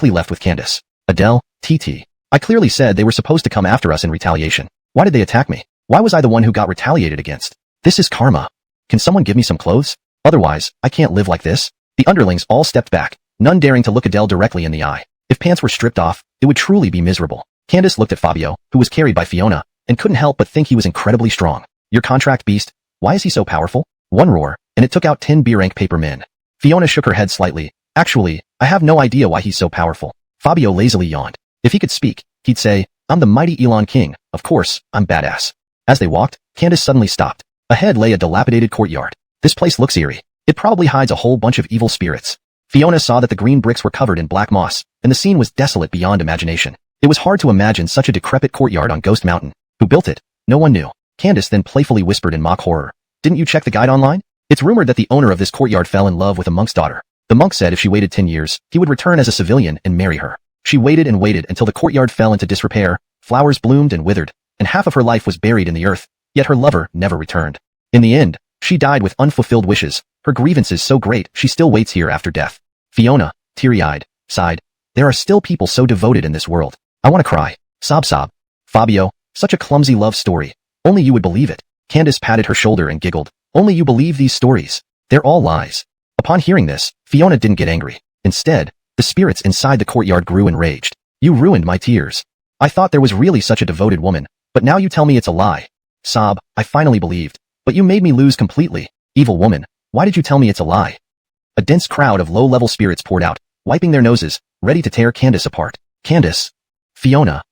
S1: left with Candace. Adele, TT. I clearly said they were supposed to come after us in retaliation. Why did they attack me? Why was I the one who got retaliated against? This is karma. Can someone give me some clothes? Otherwise, I can't live like this. The underlings all stepped back, none daring to look Adele directly in the eye. If pants were stripped off, it would truly be miserable. Candace looked at Fabio, who was carried by Fiona, and couldn't help but think he was incredibly strong. Your contract beast? Why is he so powerful? One roar, and it took out 10 B-rank paper men. Fiona shook her head slightly. Actually, I have no idea why he's so powerful. Fabio lazily yawned. If he could speak, he'd say, I'm the mighty Elon King. Of course, I'm badass. As they walked, Candace suddenly stopped. Ahead lay a dilapidated courtyard. This place looks eerie. It probably hides a whole bunch of evil spirits. Fiona saw that the green bricks were covered in black moss, and the scene was desolate beyond imagination. It was hard to imagine such a decrepit courtyard on Ghost Mountain. Who built it? No one knew. Candace then playfully whispered in mock horror. Didn't you check the guide online? It's rumored that the owner of this courtyard fell in love with a monk's daughter. The monk said if she waited 10 years, he would return as a civilian and marry her. She waited and waited until the courtyard fell into disrepair, flowers bloomed and withered, and half of her life was buried in the earth, yet her lover never returned. In the end, she died with unfulfilled wishes, her grievances so great she still waits here after death. Fiona, teary-eyed, sighed. There are still people so devoted in this world. I want to cry. Sob sob. Fabio, such a clumsy love story. Only you would believe it. Candace patted her shoulder and giggled. Only you believe these stories. They're all lies. Upon hearing this, Fiona didn't get angry. Instead, the spirits inside the courtyard grew enraged. You ruined my tears. I thought there was really such a devoted woman, but now you tell me it's a lie. Sob, I finally believed. But you made me lose completely. Evil woman, why did you tell me it's a lie? A dense crowd of low-level spirits poured out, wiping their noses, ready to tear Candace apart. Candace. Fiona.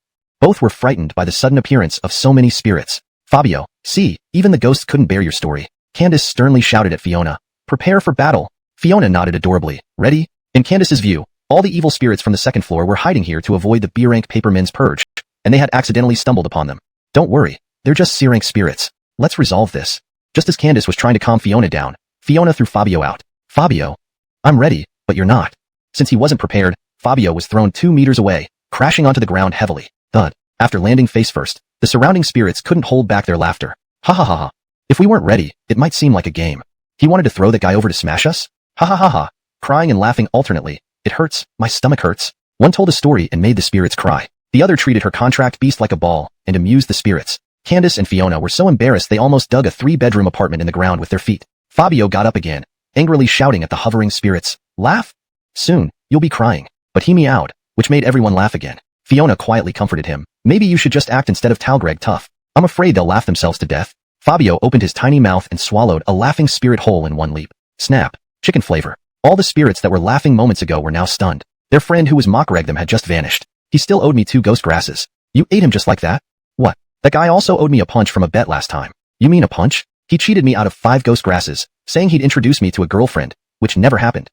S1: Both were frightened by the sudden appearance of so many spirits. Fabio, see, even the ghosts couldn't bear your story. Candace sternly shouted at Fiona. Prepare for battle. Fiona nodded adorably. Ready? In Candace's view, all the evil spirits from the second floor were hiding here to avoid the B-rank papermen's purge, and they had accidentally stumbled upon them. Don't worry, they're just C-rank spirits. Let's resolve this. Just as Candace was trying to calm Fiona down, Fiona threw Fabio out. Fabio. I'm ready, but you're not. Since he wasn't prepared, Fabio was thrown 2 meters away, crashing onto the ground heavily. Thud. After landing face first, the surrounding spirits couldn't hold back their laughter. Ha ha ha ha. If we weren't ready, it might seem like a game. He wanted to throw that guy over to smash us? Ha ha ha ha. Crying and laughing alternately. It hurts, my stomach hurts. One told a story and made the spirits cry. The other treated her contract beast like a ball, and amused the spirits. Candace and Fiona were so embarrassed they almost dug a 3-bedroom apartment in the ground with their feet. Fabio got up again, angrily shouting at the hovering spirits. Laugh? Soon, you'll be crying. But he meowed, which made everyone laugh again. Fiona quietly comforted him. Maybe you should just act instead of Talgreg tough. I'm afraid they'll laugh themselves to death. Fabio opened his tiny mouth and swallowed a laughing spirit whole in one leap. Snap. Chicken flavor. All the spirits that were laughing moments ago were now stunned. Their friend who was mock-reg them had just vanished. He still owed me 2 ghost grasses. You ate him just like that? What? That guy also owed me a punch from a bet last time. You mean a punch? He cheated me out of 5 ghost grasses, saying he'd introduce me to a girlfriend, which never happened.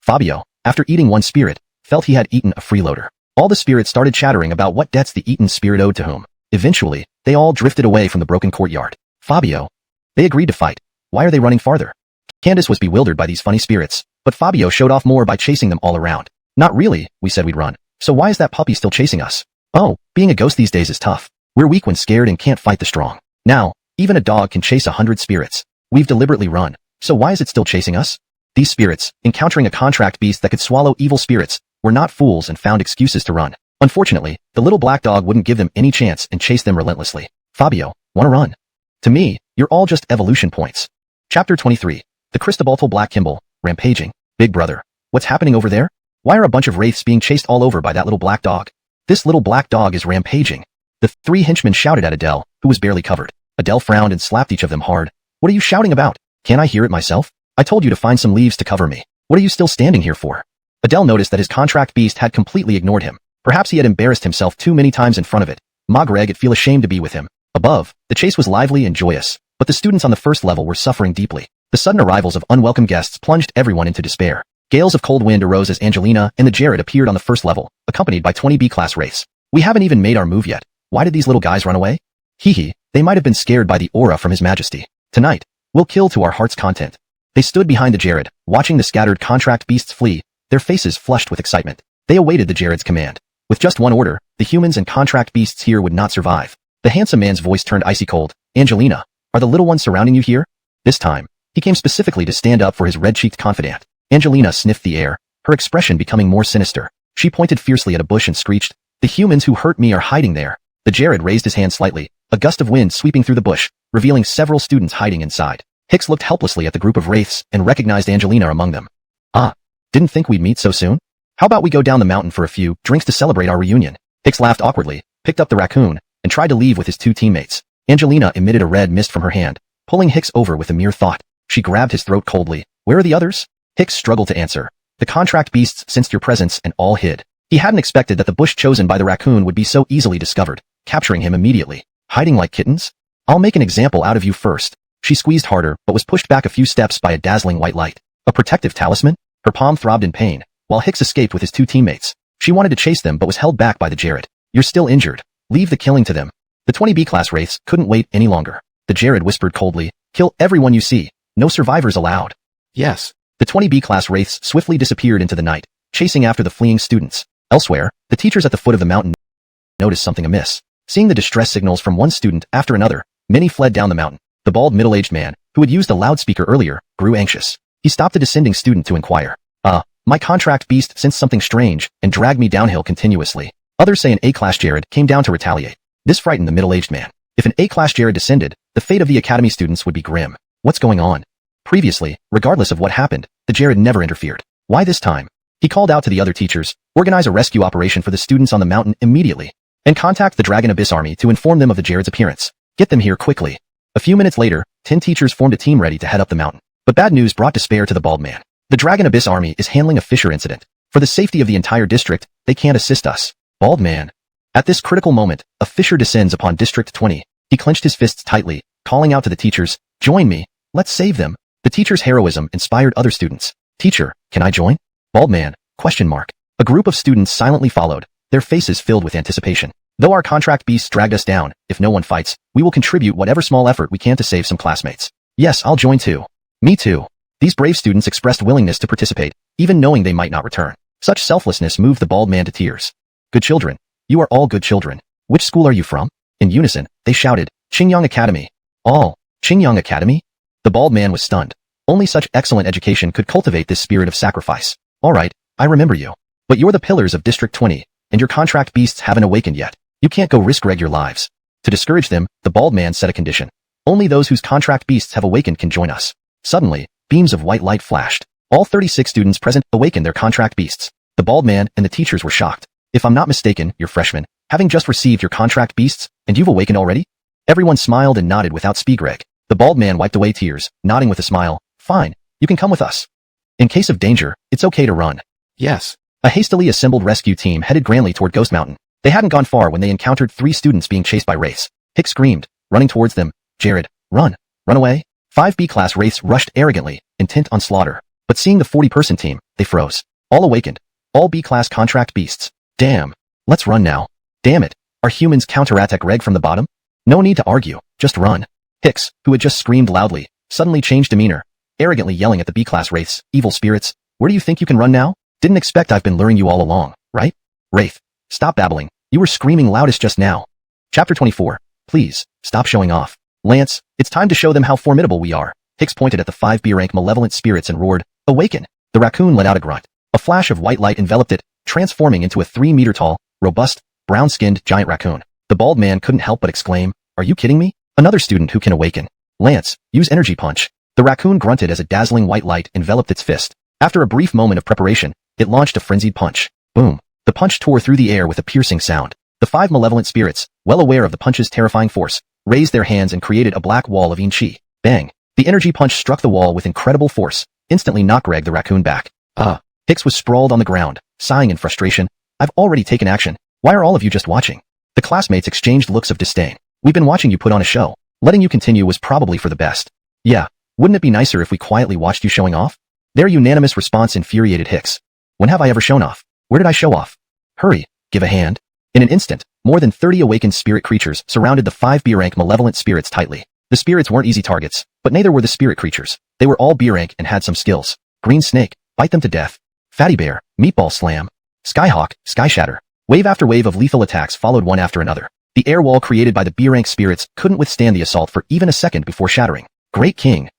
S1: Fabio, after eating one spirit, felt he had eaten a freeloader. All the spirits started chattering about what debts the eaten spirit owed to whom. Eventually, they all drifted away from the broken courtyard. Fabio. They agreed to fight. Why are they running farther? Candace was bewildered by these funny spirits, but Fabio showed off more by chasing them all around. Not really, we said we'd run. So why is that puppy still chasing us? Oh, being a ghost these days is tough. We're weak when scared and can't fight the strong. Now, even a dog can chase 100 spirits. We've deliberately run. So why is it still chasing us? These spirits, encountering a contract beast that could swallow evil spirits, were not fools and found excuses to run. Unfortunately, the little black dog wouldn't give them any chance and chased them relentlessly. Fabio, wanna run? To me, you're all just evolution points. Chapter 23. The Cristobaltal Black Kimball, rampaging. Big brother. What's happening over there? Why are a bunch of wraiths being chased all over by that little black dog? This little black dog is rampaging. The three henchmen shouted at Adele, who was barely covered. Adele frowned and slapped each of them hard. What are you shouting about? Can't I hear it myself? I told you to find some leaves to cover me. What are you still standing here for? Adele noticed that his contract beast had completely ignored him. Perhaps he had embarrassed himself too many times in front of it. Magreg would feel ashamed to be with him. Above, the chase was lively and joyous, but the students on the first level were suffering deeply. The sudden arrivals of unwelcome guests plunged everyone into despair. Gales of cold wind arose as Angelina and the Jared appeared on the first level, accompanied by 20 B-class wraiths. We haven't even made our move yet. Why did these little guys run away? Hee, they might have been scared by the aura from His Majesty. Tonight, we'll kill to our heart's content. They stood behind the Jared, watching the scattered contract beasts flee, their faces flushed with excitement. They awaited the Jared's command. With just one order, the humans and contract beasts here would not survive. The handsome man's voice turned icy cold. Angelina, are the little ones surrounding you here? This time, he came specifically to stand up for his red-cheeked confidant. Angelina sniffed the air, her expression becoming more sinister. She pointed fiercely at a bush and screeched, "The humans who hurt me are hiding there." The Jared raised his hand slightly, a gust of wind sweeping through the bush, revealing several students hiding inside. Hicks looked helplessly at the group of wraiths and recognized Angelina among them. Ah, didn't think we'd meet so soon? How about we go down the mountain for a few drinks to celebrate our reunion? Hicks laughed awkwardly, picked up the raccoon, and tried to leave with his two teammates. Angelina emitted a red mist from her hand, pulling Hicks over with a mere thought. She grabbed his throat coldly. Where are the others? Hicks struggled to answer. The contract beasts sensed your presence and all hid. He hadn't expected that the bush chosen by the raccoon would be so easily discovered, capturing him immediately. Hiding like kittens? I'll make an example out of you first. She squeezed harder, but was pushed back a few steps by a dazzling white light. A protective talisman? Her palm throbbed in pain, while Hicks escaped with his two teammates. She wanted to chase them but was held back by the Jared. You're still injured. Leave the killing to them. The 20 B-class wraiths couldn't wait any longer. The Jared whispered coldly, kill everyone you see. No survivors allowed. Yes. The 20 B-class wraiths swiftly disappeared into the night, chasing after the fleeing students. Elsewhere, the teachers at the foot of the mountain noticed something amiss. Seeing the distress signals from one student after another, many fled down the mountain. The bald middle-aged man, who had used a loudspeaker earlier, grew anxious. He stopped a descending student to inquire. My contract beast sensed something strange and dragged me downhill continuously. Others say an A-class Jared came down to retaliate. This frightened the middle-aged man. If an A-class Jared descended, the fate of the academy students would be grim. What's going on? Previously, regardless of what happened, the Jared never interfered. Why this time? He called out to the other teachers, organize a rescue operation for the students on the mountain immediately, and contact the Dragon Abyss Army to inform them of the Jared's appearance. Get them here quickly. A few minutes later, 10 teachers formed a team ready to head up the mountain. But bad news brought despair to the bald man. The Dragon Abyss Army is handling a fissure incident. For the safety of the entire district, they can't assist us. Bald man. At this critical moment, a fissure descends upon District 20. He clenched his fists tightly, calling out to the teachers, join me. Let's save them. The teacher's heroism inspired other students. Teacher, can I join? Bald man, question mark. A group of students silently followed, their faces filled with anticipation. Though our contract beasts dragged us down, if no one fights, we will contribute whatever small effort we can to save some classmates. Yes, I'll join too. Me too. These brave students expressed willingness to participate, even knowing they might not return. Such selflessness moved the bald man to tears. Good children. You are all good children. Which school are you from? In unison, they shouted, Qingyang Academy. All. Qingyang Academy? The bald man was stunned. Only such excellent education could cultivate this spirit of sacrifice. All right, I remember you. But you're the pillars of District 20, and your contract beasts haven't awakened yet. You can't go risk your lives. To discourage them, the bald man set a condition. Only those whose contract beasts have awakened can join us. Suddenly, beams of white light flashed. All 36 students present awakened their contract beasts. The bald man and the teachers were shocked. If I'm not mistaken, you're freshmen, having just received your contract beasts, and you've awakened already? Everyone smiled and nodded without speaking. The bald man wiped away tears, nodding with a smile. Fine, you can come with us. In case of danger, it's okay to run. Yes. A hastily assembled rescue team headed grandly toward Ghost Mountain. They hadn't gone far when they encountered 3 students being chased by wraiths. Hicks screamed, running towards them. Jared, run. Run away. 5 B-class wraiths rushed arrogantly, intent on slaughter. But seeing the 40-person team, they froze. All awakened. All B-class contract beasts. Damn. Let's run now. Damn it. Are humans counterattack Reg from the bottom? No need to argue. Just run. Hicks, who had just screamed loudly, suddenly changed demeanor. arrogantly yelling at the B-class wraiths. Evil spirits, where do you think you can run now? Didn't expect I've been luring you all along, right? Wraith, stop babbling. You were screaming loudest just now. Chapter 24. Please, stop showing off. Lance, it's time to show them how formidable we are. Hicks pointed at the 5 B-rank malevolent spirits and roared, awaken! The raccoon let out a grunt. A flash of white light enveloped it, transforming into a 3-meter-tall, robust, brown-skinned giant raccoon. The bald man couldn't help but exclaim, are you kidding me? Another student who can awaken. Lance, use energy punch. The raccoon grunted as a dazzling white light enveloped its fist. After a brief moment of preparation, it launched a frenzied punch. Boom. The punch tore through the air with a piercing sound. The 5 malevolent spirits, well aware of the punch's terrifying force, raised their hands and created a black wall of yin chi. Bang. The energy punch struck the wall with incredible force, instantly knocked Greg the raccoon back. Hicks was sprawled on the ground, sighing in frustration. I've already taken action. Why are all of you just watching? The classmates exchanged looks of disdain. We've been watching you put on a show. Letting you continue was probably for the best. Yeah, wouldn't it be nicer if we quietly watched you showing off? Their unanimous response infuriated Hicks. When have I ever shown off? Where did I show off? Hurry, give a hand. In an instant, more than 30 awakened spirit creatures surrounded the 5 B-rank malevolent spirits tightly. The spirits weren't easy targets, but neither were the spirit creatures. They were all B-rank and had some skills. Green Snake, bite them to death. Fatty Bear, meatball slam. Skyhawk, sky shatter. Wave after wave of lethal attacks followed one after another. The air wall created by the B-rank spirits couldn't withstand the assault for even a second before shattering. Great King.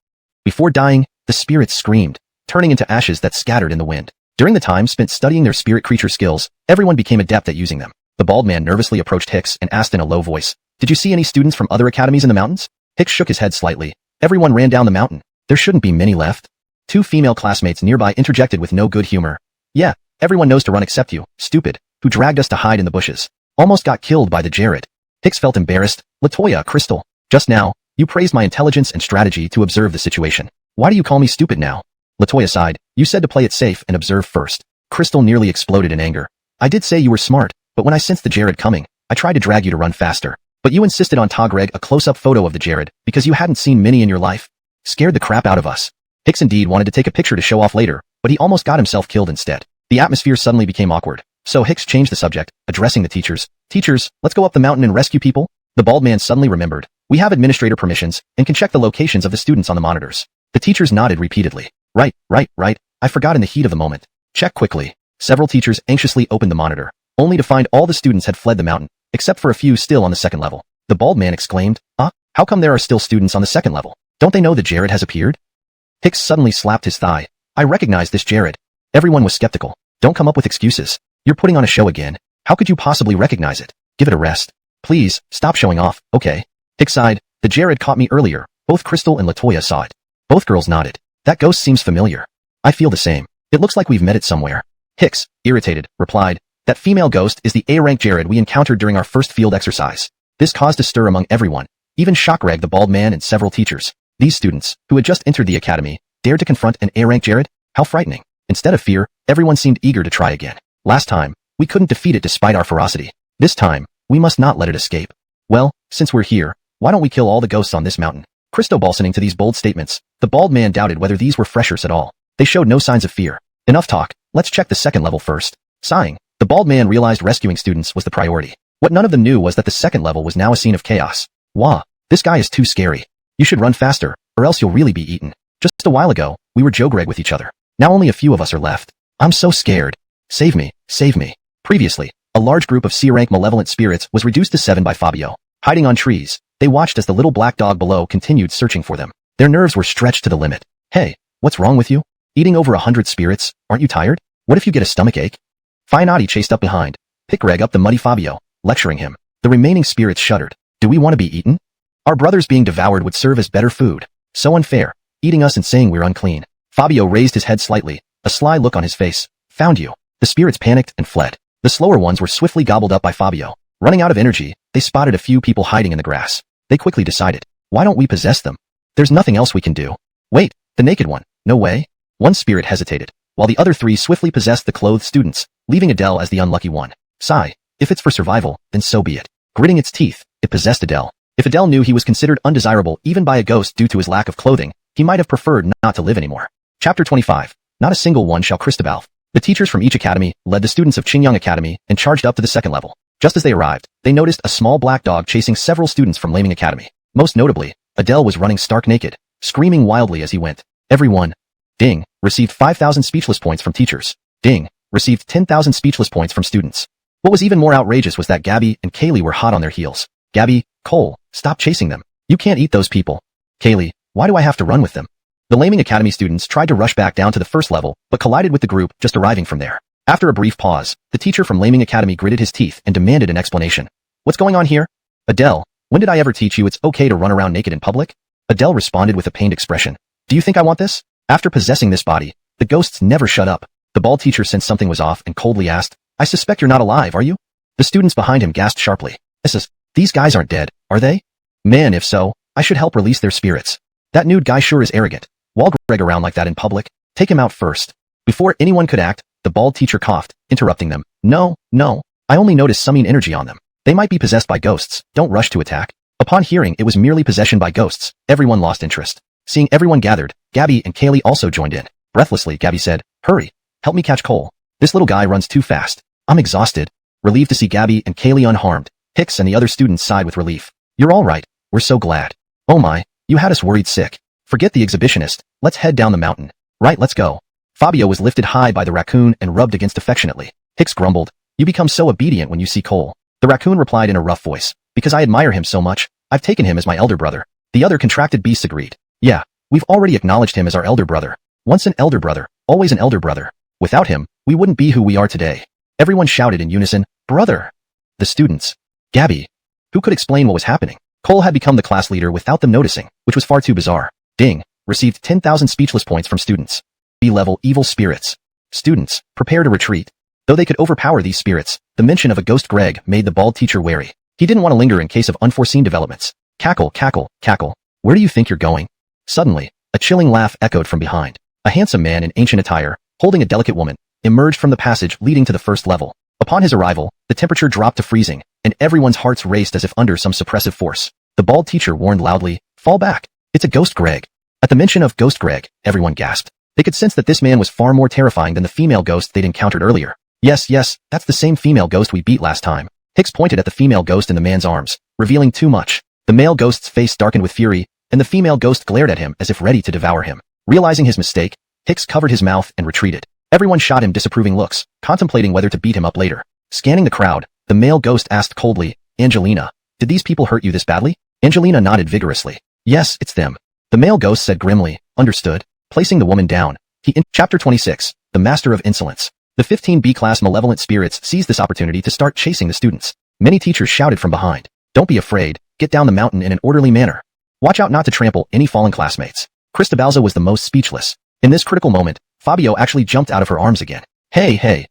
S1: Before dying, the spirits screamed, turning into ashes that scattered in the wind. During the time spent studying their spirit creature skills, everyone became adept at using them. The bald man nervously approached Hicks and asked in a low voice, did you see any students from other academies in the mountains? Hicks shook his head slightly. Everyone ran down the mountain. There shouldn't be many left. 2 female classmates nearby interjected with no good humor. Yeah, everyone knows to run except you, stupid, who dragged us to hide in the bushes. Almost got killed by the Jared. Hicks felt embarrassed. Latoya, Crystal, just now, you praised my intelligence and strategy to observe the situation. Why do you call me stupid now? Latoya sighed. You said to play it safe and observe first. Crystal nearly exploded in anger. I did say you were smart, but when I sensed the Jared coming, I tried to drag you to run faster. But you insisted on Greg a close-up photo of the Jared because you hadn't seen many in your life. Scared the crap out of us. Hicks indeed wanted to take a picture to show off later, but he almost got himself killed instead. The atmosphere suddenly became awkward. So Hicks changed the subject, addressing the teachers. Teachers, let's go up the mountain and rescue people. The bald man suddenly remembered. We have administrator permissions and can check the locations of the students on the monitors. The teachers nodded repeatedly. Right. I forgot in the heat of the moment. Check quickly. Several teachers anxiously opened the monitor, only to find all the students had fled the mountain, except for a few still on the second level. The bald man exclaimed, how come there are still students on the second level? Don't they know that Jared has appeared? Hicks suddenly slapped his thigh. I recognize this Jared. Everyone was skeptical. Don't come up with excuses. You're putting on a show again. How could you possibly recognize it? Give it a rest. Please, stop showing off, okay? Hicks sighed. The Jared caught me earlier. Both Crystal and Latoya saw it. Both girls nodded. That ghost seems familiar. I feel the same. It looks like we've met it somewhere. Hicks, irritated, replied, that female ghost is the A-rank Jared we encountered during our first field exercise. This caused a stir among everyone, even Shockrag the bald man and several teachers. These students, who had just entered the academy, dared to confront an A-rank Jared? How frightening. Instead of fear, everyone seemed eager to try again. Last time, we couldn't defeat it despite our ferocity. This time, we must not let it escape. Well, since we're here, why don't we kill all the ghosts on this mountain? Crystal listening to these bold statements, the bald man doubted whether these were freshers at all. They showed no signs of fear. Enough talk, let's check the second level first. Sighing, the bald man realized rescuing students was the priority. What none of them knew was that the second level was now a scene of chaos. Wah, this guy is too scary. You should run faster, or else you'll really be eaten. Just a while ago, we were Joe Greg with each other. Now only a few of us are left. I'm so scared. Save me, save me. Previously, a large group of C-rank malevolent spirits was reduced to 7 by Fabio. Hiding on trees, they watched as the little black dog below continued searching for them. Their nerves were stretched to the limit. Hey, what's wrong with you? Eating over 100 spirits, aren't you tired? What if you get a stomach ache? Finati chased up behind, picked Greg up the muddy Fabio, lecturing him. The remaining spirits shuddered. Do we want to be eaten? Our brothers being devoured would serve as better food. So unfair, eating us and saying we're unclean. Fabio raised his head slightly, a sly look on his face. Found you. The spirits panicked and fled. The slower ones were swiftly gobbled up by Fabio. Running out of energy, they spotted a few people hiding in the grass. They quickly decided, why don't we possess them? There's nothing else we can do. Wait, the naked one. No way. One spirit hesitated, while the other 3 swiftly possessed the clothed students, leaving Adele as the unlucky one. Sigh. If it's for survival, then so be it. Gritting its teeth, it possessed Adele. If Adele knew he was considered undesirable even by a ghost due to his lack of clothing, he might have preferred not to live anymore. Chapter 25. Not a single one shall Christabel. The teachers from each academy led the students of Qingyang Academy and charged up to the second level. Just as they arrived, they noticed a small black dog chasing several students from Laming Academy. Most notably, Adele was running stark naked, screaming wildly as he went. Everyone. Ding. Received 5,000 speechless points from teachers. Ding. Received 10,000 speechless points from students. What was even more outrageous was that Gabby and Kaylee were hot on their heels. Gabby, Cole, stop chasing them. You can't eat those people. Kaylee, why do I have to run with them? The Laming Academy students tried to rush back down to the first level, but collided with the group just arriving from there. After a brief pause, the teacher from Laming Academy gritted his teeth and demanded an explanation. What's going on here? Adele, when did I ever teach you it's okay to run around naked in public? Adele responded with a pained expression. Do you think I want this? After possessing this body, the ghosts never shut up. The bald teacher sensed something was off and coldly asked, I suspect you're not alive, are you? The students behind him gasped sharply. These guys aren't dead, are they? Man, if so, I should help release their spirits. That nude guy sure is arrogant. Wall Greg around like that in public. Take him out first. Before anyone could act, the bald teacher coughed, interrupting them. No, I only noticed some mean energy on them. They might be possessed by ghosts, don't rush to attack. Upon hearing it was merely possession by ghosts, everyone lost interest. Seeing everyone gathered, Gabby and Kaylee also joined in. Breathlessly, Gabby said, hurry, help me catch Cole. This little guy runs too fast. I'm exhausted. Relieved to see Gabby and Kaylee unharmed, Hicks and the other students sighed with relief. You're all right. We're so glad. Oh my, you had us worried sick. Forget the exhibitionist. Let's head down the mountain. Right, let's go. Fabio was lifted high by the raccoon and rubbed against affectionately. Hicks grumbled, you become so obedient when you see Cole. The raccoon replied in a rough voice, because I admire him so much, I've taken him as my elder brother. The other contracted beasts agreed. Yeah, we've already acknowledged him as our elder brother. Once an elder brother, always an elder brother. Without him, we wouldn't be who we are today. Everyone shouted in unison, brother. The students. Gabby. Who could explain what was happening? Cole had become the class leader without them noticing, which was far too bizarre. Ding. Received 10,000 speechless points from students. B-level evil spirits. Students, prepare to retreat. Though they could overpower these spirits, the mention of a ghost Greg made the bald teacher wary. He didn't want to linger in case of unforeseen developments. Cackle, cackle, cackle. Where do you think you're going? Suddenly, a chilling laugh echoed from behind. A handsome man in ancient attire, holding a delicate woman, emerged from the passage leading to the first level. Upon his arrival, the temperature dropped to freezing, and everyone's hearts raced as if under some suppressive force. The bald teacher warned loudly, fall back. It's a ghost Greg. At the mention of ghost Greg, everyone gasped. They could sense that this man was far more terrifying than the female ghost they'd encountered earlier. Yes, that's the same female ghost we beat last time. Hicks pointed at the female ghost in the man's arms, revealing too much. The male ghost's face darkened with fury, and the female ghost glared at him as if ready to devour him. Realizing his mistake, Hicks covered his mouth and retreated. Everyone shot him disapproving looks, contemplating whether to beat him up later. Scanning the crowd, the male ghost asked coldly, Angelina, did these people hurt you this badly? Angelina nodded vigorously. Yes, it's them. The male ghost said grimly, understood. Placing the woman down, Chapter 26, The Master of Insolence. The 15 B-class malevolent spirits seized this opportunity to start chasing the students. Many teachers shouted from behind, don't be afraid, get down the mountain in an orderly manner. Watch out not to trample any fallen classmates. Cristobalza was the most speechless. In this critical moment, Fabio actually jumped out of her arms again. Hey,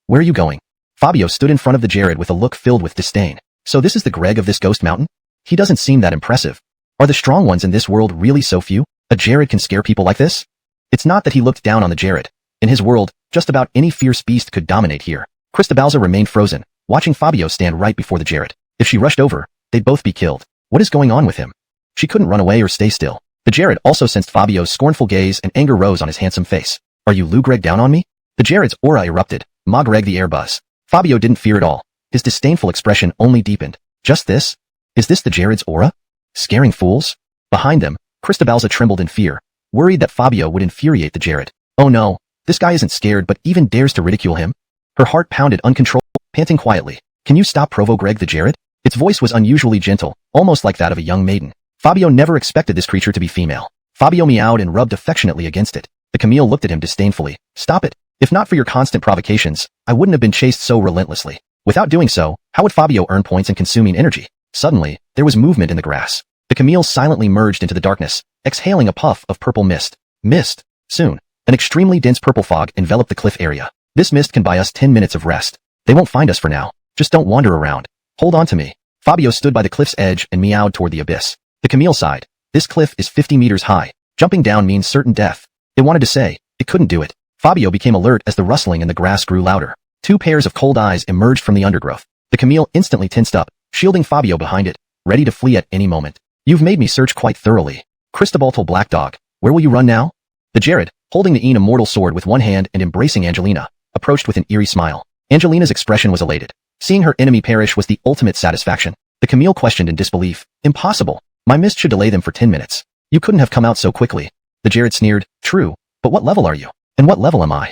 S1: where are you going? Fabio stood in front of the Jared with a look filled with disdain. So this is the Greg of this ghost mountain? He doesn't seem that impressive. Are the strong ones in this world really so few? A Jared can scare people like this? It's not that he looked down on the Jared. In his world, just about any fierce beast could dominate here. Cristobalza remained frozen, watching Fabio stand right before the Jared. If she rushed over, they'd both be killed. What is going on with him? She couldn't run away or stay still. The Jared also sensed Fabio's scornful gaze and anger rose on his handsome face. Are you Lou Greg down on me? The Jared's aura erupted, Ma Greg the air buzz. Fabio didn't fear at all. His disdainful expression only deepened. Just this? Is this the Jared's aura? Scaring fools? Behind them, Cristobalza trembled in fear, worried that Fabio would infuriate the Jared. Oh no, this guy isn't scared but even dares to ridicule him? Her heart pounded uncontrollably, panting quietly. Can you stop Provo Greg the Jared? Its voice was unusually gentle, almost like that of a young maiden. Fabio never expected this creature to be female. Fabio meowed and rubbed affectionately against it. The Camille looked at him disdainfully. Stop it. If not for your constant provocations, I wouldn't have been chased so relentlessly. Without doing so, how would Fabio earn points in consuming energy? Suddenly, there was movement in the grass. The Camille silently merged into the darkness, exhaling a puff of purple mist. Mist. Soon, an extremely dense purple fog enveloped the cliff area. This mist can buy us 10 minutes of rest. They won't find us for now. Just don't wander around. Hold on to me. Fabio stood by the cliff's edge and meowed toward the abyss. The Camille sighed. This cliff is 50 meters high. Jumping down means certain death. It wanted to say, it couldn't do it. Fabio became alert as the rustling in the grass grew louder. Two pairs of cold eyes emerged from the undergrowth. The Camille instantly tensed up, shielding Fabio behind it, ready to flee at any moment. You've made me search quite thoroughly. Cristobaltal Black Dog, where will you run now? The Jared, holding the immortal sword with one hand and embracing Angelina, approached with an eerie smile. Angelina's expression was elated. Seeing her enemy perish was the ultimate satisfaction. The Camille questioned in disbelief. Impossible. My mist should delay them for 10 minutes. You couldn't have come out so quickly. The Jared sneered. True, but what level are you? And what level am I?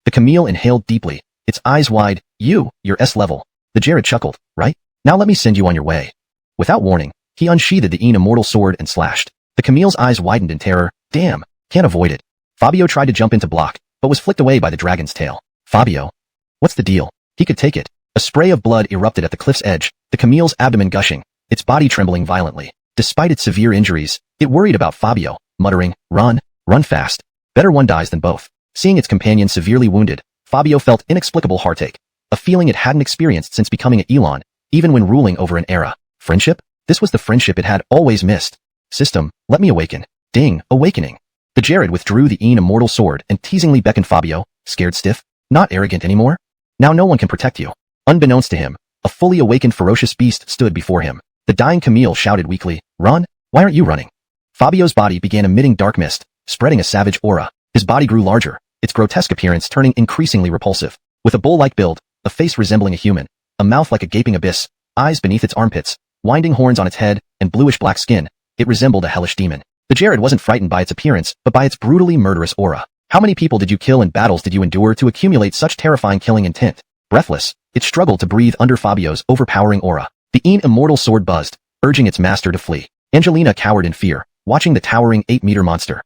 S1: The Camille inhaled deeply, its eyes wide. You're S level. The Jared chuckled. Right? Now let me send you on your way. Without warning, he unsheathed the immortal sword and slashed. The Camille's eyes widened in terror. Damn, can't avoid it. Fabio tried to jump into block, but was flicked away by the dragon's tail. Fabio. What's the deal? He could take it. A spray of blood erupted at the cliff's edge, the Camille's abdomen gushing, its body trembling violently. Despite its severe injuries, it worried about Fabio, muttering, run fast. Better one dies than both. Seeing its companion severely wounded, Fabio felt inexplicable heartache, a feeling it hadn't experienced since becoming an Elon, even when ruling over an era. Friendship? This was the friendship it had always missed. System, let me awaken. Ding, awakening. The Jared withdrew the immortal sword and teasingly beckoned Fabio, scared stiff, not arrogant anymore. Now no one can protect you. Unbeknownst to him, a fully awakened ferocious beast stood before him. The dying Camille shouted weakly, run? Why aren't you running? Fabio's body began emitting dark mist, spreading a savage aura. His body grew larger, its grotesque appearance turning increasingly repulsive. With a bull-like build, a face resembling a human, a mouth like a gaping abyss, eyes beneath its armpits, winding horns on its head, and bluish-black skin, it resembled a hellish demon. The Jared wasn't frightened by its appearance, but by its brutally murderous aura. How many people did you kill and battles did you endure to accumulate such terrifying killing intent? Breathless, it struggled to breathe under Fabio's overpowering aura. The immortal sword buzzed, urging its master to flee. Angelina cowered in fear, watching the towering 8-meter monster.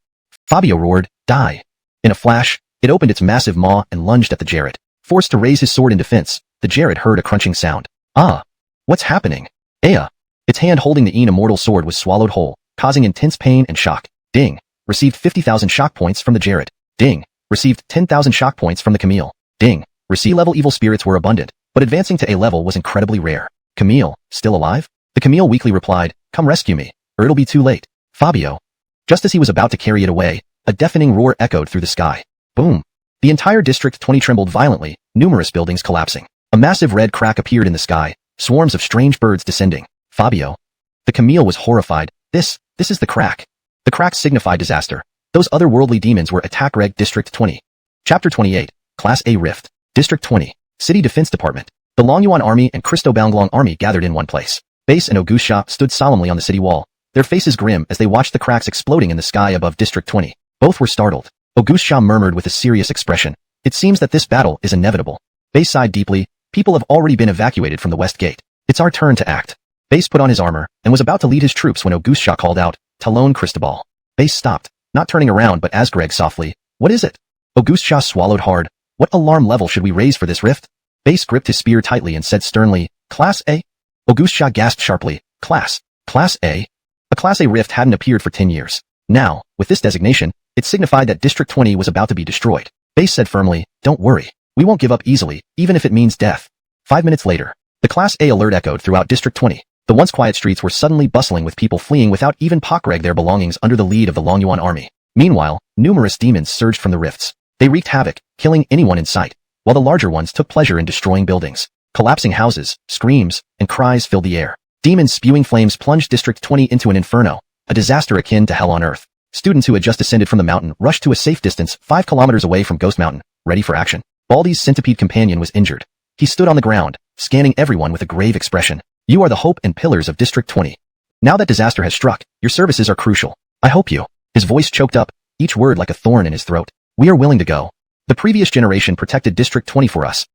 S1: Fabio roared, die. In a flash, it opened its massive maw and lunged at the Jared. Forced to raise his sword in defense, the Jared heard a crunching sound. Ah! What's happening? Aya! Its hand holding the immortal sword was swallowed whole, causing intense pain and shock. Ding! Received 50,000 shock points from the Jared. Ding! Received 10,000 shock points from the Camille. Ding! C-level evil spirits were abundant, but advancing to A level was incredibly rare. Camille, still alive? The Camille weakly replied, come rescue me, or it'll be too late. Fabio. Just as he was about to carry it away, a deafening roar echoed through the sky. Boom. The entire District 20 trembled violently, numerous buildings collapsing. A massive red crack appeared in the sky, swarms of strange birds descending. Fabio. The Camille was horrified. This is the crack. The crack signified disaster. Those otherworldly demons were attack reg District 20. Chapter 28, Class A Rift. District 20, City Defense Department. The Longyuan Army and Christo-Banglong Army gathered in one place. Base and Augustia stood solemnly on the city wall, their faces grim as they watched the cracks exploding in the sky above District 20. Both were startled. Augustia murmured with a serious expression. It seems that this battle is inevitable. Base sighed deeply. People have already been evacuated from the west gate. It's our turn to act. Base put on his armor and was about to lead his troops when Augustia called out, Talon Cristobal. Base stopped, not turning around but asked Greg softly, what is it? Augustia swallowed hard. What alarm level should we raise for this rift? Base gripped his spear tightly and said sternly, Class A? Augustia gasped sharply, Class A? A Class A rift hadn't appeared for 10 years. Now, with this designation, it signified that District 20 was about to be destroyed. Base said firmly, don't worry. We won't give up easily, even if it means death. 5 minutes later, the Class A alert echoed throughout District 20. The once quiet streets were suddenly bustling with people fleeing without even pocketing their belongings under the lead of the Longyuan Army. Meanwhile, numerous demons surged from the rifts. They wreaked havoc, killing anyone in sight, while the larger ones took pleasure in destroying buildings. Collapsing houses, screams, and cries filled the air. Demons spewing flames plunged District 20 into an inferno, a disaster akin to hell on earth. Students who had just descended from the mountain rushed to a safe distance 5 kilometers away from Ghost Mountain, ready for action. Baldy's centipede companion was injured. He stood on the ground, scanning everyone with a grave expression. You are the hope and pillars of District 20. Now that disaster has struck, your services are crucial. I hope you. His voice choked up, each word like a thorn in his throat. We are willing to go. The previous generation protected District 20 for us.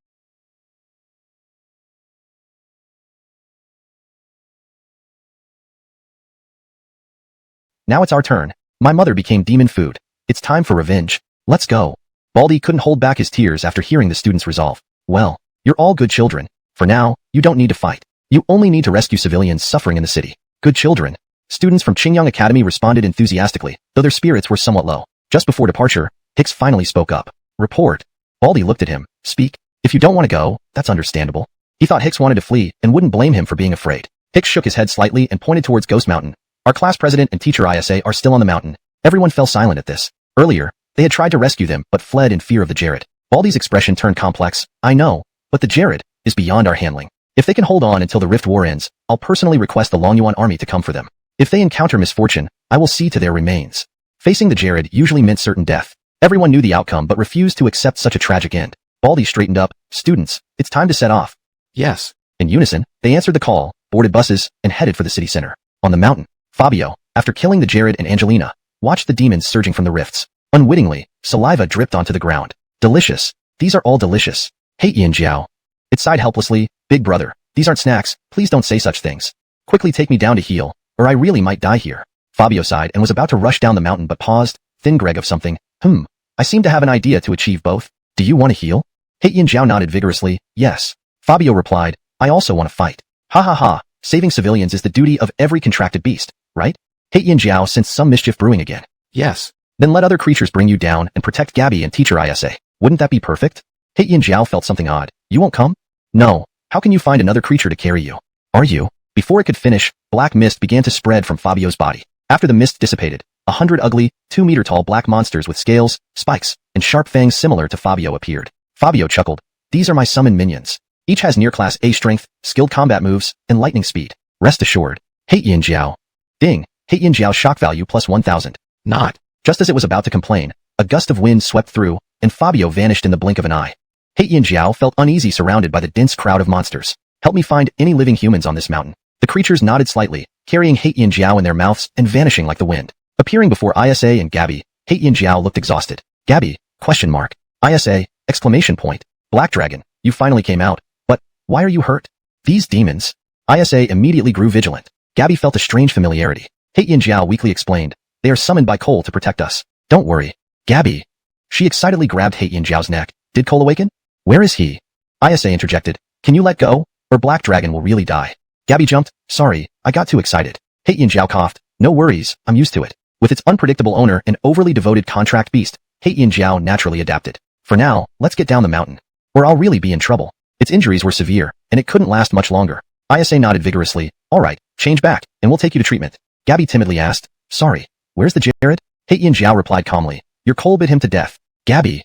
S1: Now it's our turn. My mother became demon food. It's time for revenge. Let's go. Baldy couldn't hold back his tears after hearing the students' resolve. Well, you're all good children. For now, you don't need to fight. You only need to rescue civilians suffering in the city. Good children. Students from Qingyang Academy responded enthusiastically, though their spirits were somewhat low. Just before departure, Hicks finally spoke up. Report. Baldy looked at him. Speak. If you don't want to go, that's understandable. He thought Hicks wanted to flee and wouldn't blame him for being afraid. Hicks shook his head slightly and pointed towards Ghost Mountain. Our class president and teacher ISA are still on the mountain. Everyone fell silent at this. Earlier, they had tried to rescue them but fled in fear of the Jared. Baldy's expression turned complex. I know, but the Jared is beyond our handling. If they can hold on until the Rift War ends, I'll personally request the Longyuan army to come for them. If they encounter misfortune, I will see to their remains. Facing the Jared usually meant certain death. Everyone knew the outcome but refused to accept such a tragic end. Baldy straightened up. Students, it's time to set off. Yes. In unison, they answered the call, boarded buses, and headed for the city center. On the mountain, Fabio, after killing the Jared and Angelina, watched the demons surging from the rifts. Unwittingly, saliva dripped onto the ground. Delicious. These are all delicious. Hey Yin Jiao. It sighed helplessly, big brother, these aren't snacks, please don't say such things. Quickly take me down to heal, or I really might die here. Fabio sighed and was about to rush down the mountain but paused, thin Greg of something. I seem to have an idea to achieve both. Do you want to heal? Hey Yin Jiao nodded vigorously, yes. Fabio replied, I also want to fight. Ha ha ha, saving civilians is the duty of every contracted beast, right? Hey Yin Jiao sensed some mischief brewing again. Yes. Then let other creatures bring you down and protect Gabby and Teacher Isa. Wouldn't that be perfect? Hey Yin Jiao felt something odd. You won't come? No. How can you find another creature to carry you? Are you? Before it could finish, black mist began to spread from Fabio's body. After the mist dissipated, 100 ugly, 2-meter-tall black monsters with scales, spikes, and sharp fangs similar to Fabio appeared. Fabio chuckled. These are my summon minions. Each has near-class A strength, skilled combat moves, and lightning speed. Rest assured. Hey Yin Jiao. Ding. Hey Yin Jiao shock value plus 1000. Not. Just as it was about to complain, a gust of wind swept through, and Fabio vanished in the blink of an eye. Hey Yin Jiao felt uneasy surrounded by the dense crowd of monsters. Help me find any living humans on this mountain. The creatures nodded slightly, carrying Hey Yin Jiao in their mouths and vanishing like the wind. Appearing before Isa and Gabby, Hey Yin Jiao looked exhausted. Gabby? Question mark. Isa? Exclamation point. Black Dragon, you finally came out. But, why are you hurt? These demons? Isa immediately grew vigilant. Gabby felt a strange familiarity. Hey Yin Jiao weakly explained. They are summoned by Cole to protect us. Don't worry. Gabby. She excitedly grabbed Hey Yin Jiao's neck. Did Cole awaken? Where is he? Isa interjected. Can you let go? Or Black Dragon will really die. Gabby jumped. Sorry, I got too excited. Hey Yin Jiao coughed. No worries, I'm used to it. With its unpredictable owner and overly devoted contract beast, Hey Yin Jiao naturally adapted. For now, let's get down the mountain. Or I'll really be in trouble. Its injuries were severe, and it couldn't last much longer. Isa nodded vigorously. Alright, change back, and we'll take you to treatment. Gabby timidly asked. Sorry, where's the Jared? Hey Yin Jiao replied calmly. Your Cole bit him to death. Gabby.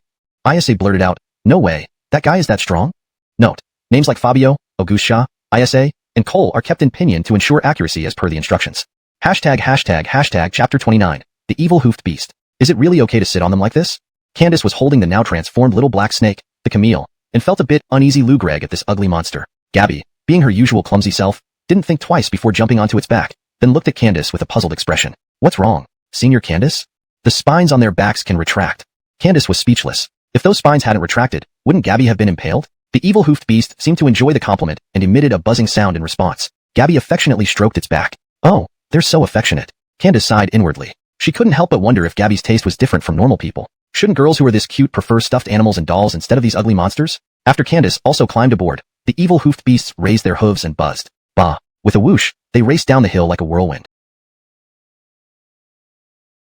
S1: Isa blurted out. No way, that guy is that strong? Note, names like Fabio, Augustia, Isa, and Cole are kept in pinyin to ensure accuracy as per the instructions. Hashtag chapter 29, the evil hoofed beast. Is it really okay to sit on them like this? Candace was holding the now transformed little black snake, the Camille, and felt a bit uneasy Lou Greg at this ugly monster. Gabby, being her usual clumsy self, didn't think twice before jumping onto its back, then looked at Candace with a puzzled expression. What's wrong, Senior Candace? The spines on their backs can retract. Candace was speechless. If those spines hadn't retracted, wouldn't Gabby have been impaled? The evil hoofed beast seemed to enjoy the compliment and emitted a buzzing sound in response. Gabby affectionately stroked its back. Oh, they're so affectionate. Candace sighed inwardly. She couldn't help but wonder if Gabby's taste was different from normal people. Shouldn't girls who are this cute prefer stuffed animals and dolls instead of these ugly monsters? After Candace also climbed aboard, the evil hoofed beasts raised their hooves and buzzed. Bah! With a whoosh, they raced down the hill like a whirlwind.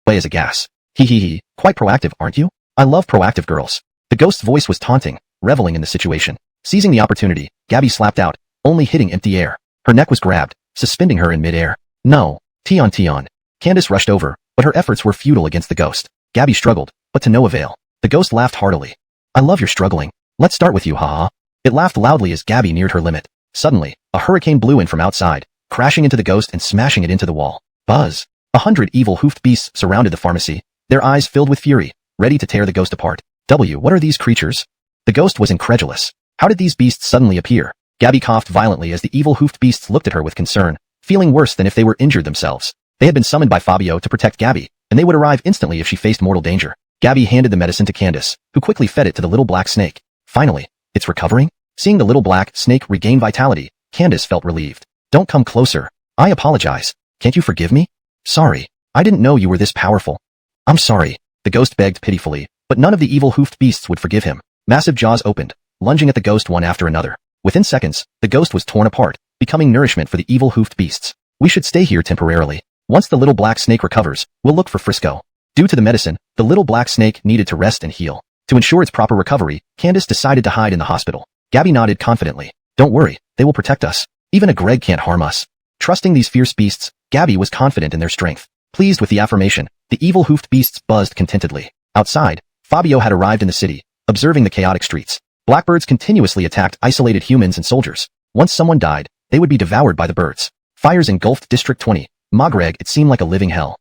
S1: Way as a gas. Hee, quite proactive, aren't you? I love proactive girls. The ghost's voice was taunting, reveling in the situation. Seizing the opportunity, Gabby slapped out, only hitting empty air. Her neck was grabbed, suspending her in midair. No. Tion. Candace rushed over, but her efforts were futile against the ghost. Gabby struggled, but to no avail. The ghost laughed heartily. I love your struggling. Let's start with you, haha. It laughed loudly as Gabby neared her limit. Suddenly, a hurricane blew in from outside, crashing into the ghost and smashing it into the wall. Buzz. 100 evil hoofed beasts surrounded the pharmacy, their eyes filled with fury, ready to tear the ghost apart. What are these creatures? The ghost was incredulous. How did these beasts suddenly appear? Gabby coughed violently as the evil hoofed beasts looked at her with concern, feeling worse than if they were injured themselves. They had been summoned by Fabio to protect Gabby, and they would arrive instantly if she faced mortal danger. Gabby handed the medicine to Candace, who quickly fed it to the little black snake. Finally, it's recovering? Seeing the little black snake regain vitality, Candace felt relieved. Don't come closer. I apologize. Can't you forgive me? Sorry. I didn't know you were this powerful. I'm sorry. The ghost begged pitifully, but none of the evil hoofed beasts would forgive him. Massive jaws opened, lunging at the ghost one after another. Within seconds, the ghost was torn apart, becoming nourishment for the evil hoofed beasts. We should stay here temporarily. Once the little black snake recovers, we'll look for Frisco. Due to the medicine, the little black snake needed to rest and heal. To ensure its proper recovery, Candace decided to hide in the hospital. Gabby nodded confidently. Don't worry, they will protect us. Even a Greg can't harm us. Trusting these fierce beasts, Gabby was confident in their strength. Pleased with the affirmation, the evil hoofed beasts buzzed contentedly. Outside, Fabio had arrived in the city, observing the chaotic streets. Blackbirds continuously attacked isolated humans and soldiers. Once someone died, they would be devoured by the birds. Fires engulfed District 20. Magreg, it seemed like a living hell.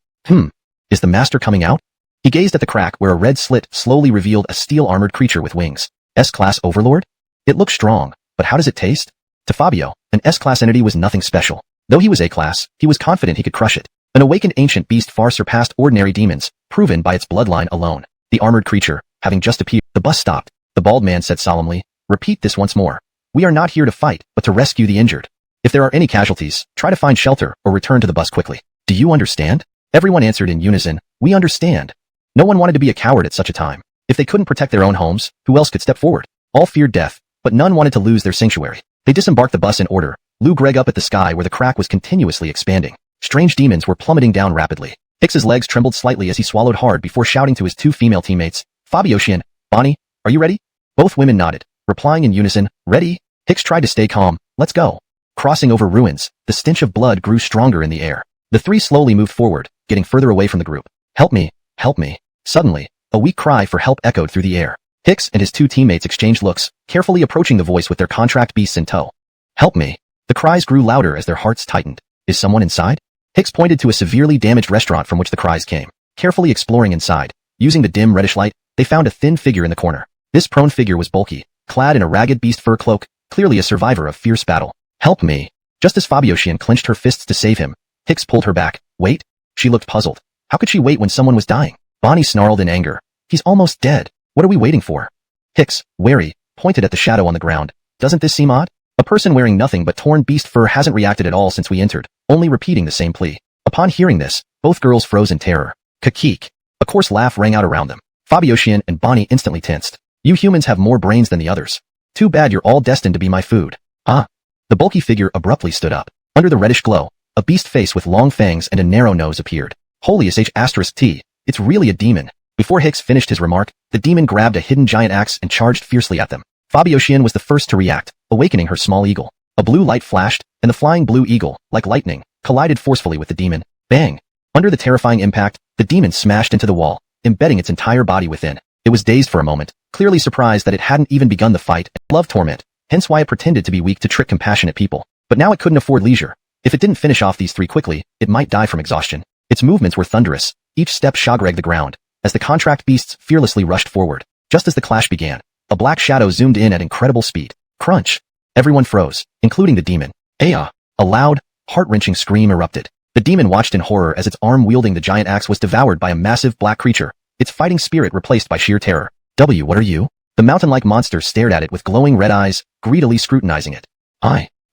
S1: Is the master coming out? He gazed at the crack where a red slit slowly revealed a steel-armored creature with wings. S-Class Overlord? It looked strong, but how does it taste? To Fabio, an S-Class entity was nothing special. Though he was A-Class, he was confident he could crush it. An awakened ancient beast far surpassed ordinary demons, proven by its bloodline alone. The armored creature, having just appeared, the bus stopped. The bald man said solemnly, "Repeat this once more. We are not here to fight, but to rescue the injured. If there are any casualties, try to find shelter or return to the bus quickly. Do you understand?" Everyone answered in unison, "We understand." No one wanted to be a coward at such a time. If they couldn't protect their own homes, who else could step forward? All feared death, but none wanted to lose their sanctuary. They disembarked the bus in order, Lou Greg up at the sky where the crack was continuously expanding. Strange demons were plummeting down rapidly. Hicks's legs trembled slightly as he swallowed hard before shouting to his two female teammates, "Fabioshin and Bonnie, are you ready?" Both women nodded, replying in unison, "Ready?" Hicks tried to stay calm. "Let's go." Crossing over ruins, the stench of blood grew stronger in the air. The three slowly moved forward, getting further away from the group. "Help me! Help me!" Suddenly, a weak cry for help echoed through the air. Hicks and his two teammates exchanged looks, carefully approaching the voice with their contract beasts in tow. "Help me!" The cries grew louder as their hearts tightened. "Is someone inside?" Hicks pointed to a severely damaged restaurant from which the cries came. Carefully exploring inside, using the dim reddish light, they found a thin figure in the corner. This prone figure was bulky, clad in a ragged beast fur cloak, clearly a survivor of fierce battle. "Help me!" Just as Fabioshin clenched her fists to save him, Hicks pulled her back. "Wait?" She looked puzzled. How could she wait when someone was dying? Bonnie snarled in anger. "He's almost dead. What are we waiting for?" Hicks, wary, pointed at the shadow on the ground. "Doesn't this seem odd? A person wearing nothing but torn beast fur hasn't reacted at all since we entered, only repeating the same plea." Upon hearing this, both girls froze in terror. Kakik. A coarse laugh rang out around them. Fabioshin and Bonnie instantly tensed. "You humans have more brains than the others. Too bad you're all destined to be my food." "Ah." The bulky figure abruptly stood up. Under the reddish glow, a beast face with long fangs and a narrow nose appeared. "Holy sh**t, it's really a demon." Before Hicks finished his remark, the demon grabbed a hidden giant axe and charged fiercely at them. Fabioshin was the first to react, awakening her small eagle. A blue light flashed, and the flying blue eagle, like lightning, collided forcefully with the demon. Bang! Under the terrifying impact, the demon smashed into the wall, embedding its entire body within. It was dazed for a moment, clearly surprised that it hadn't even begun the fight and loved torment, hence why it pretended to be weak to trick compassionate people. But now it couldn't afford leisure. If it didn't finish off these three quickly, it might die from exhaustion. Its movements were thunderous, each step shogreg the ground, as the contract beasts fearlessly rushed forward. Just as the clash began, a black shadow zoomed in at incredible speed. Crunch! Everyone froze, including the demon. "Aya!" A loud, heart-wrenching scream erupted. The demon watched in horror as its arm wielding the giant axe was devoured by a massive black creature, its fighting spirit replaced by sheer terror. What are you?" The mountain-like monster stared at it with glowing red eyes, greedily scrutinizing it.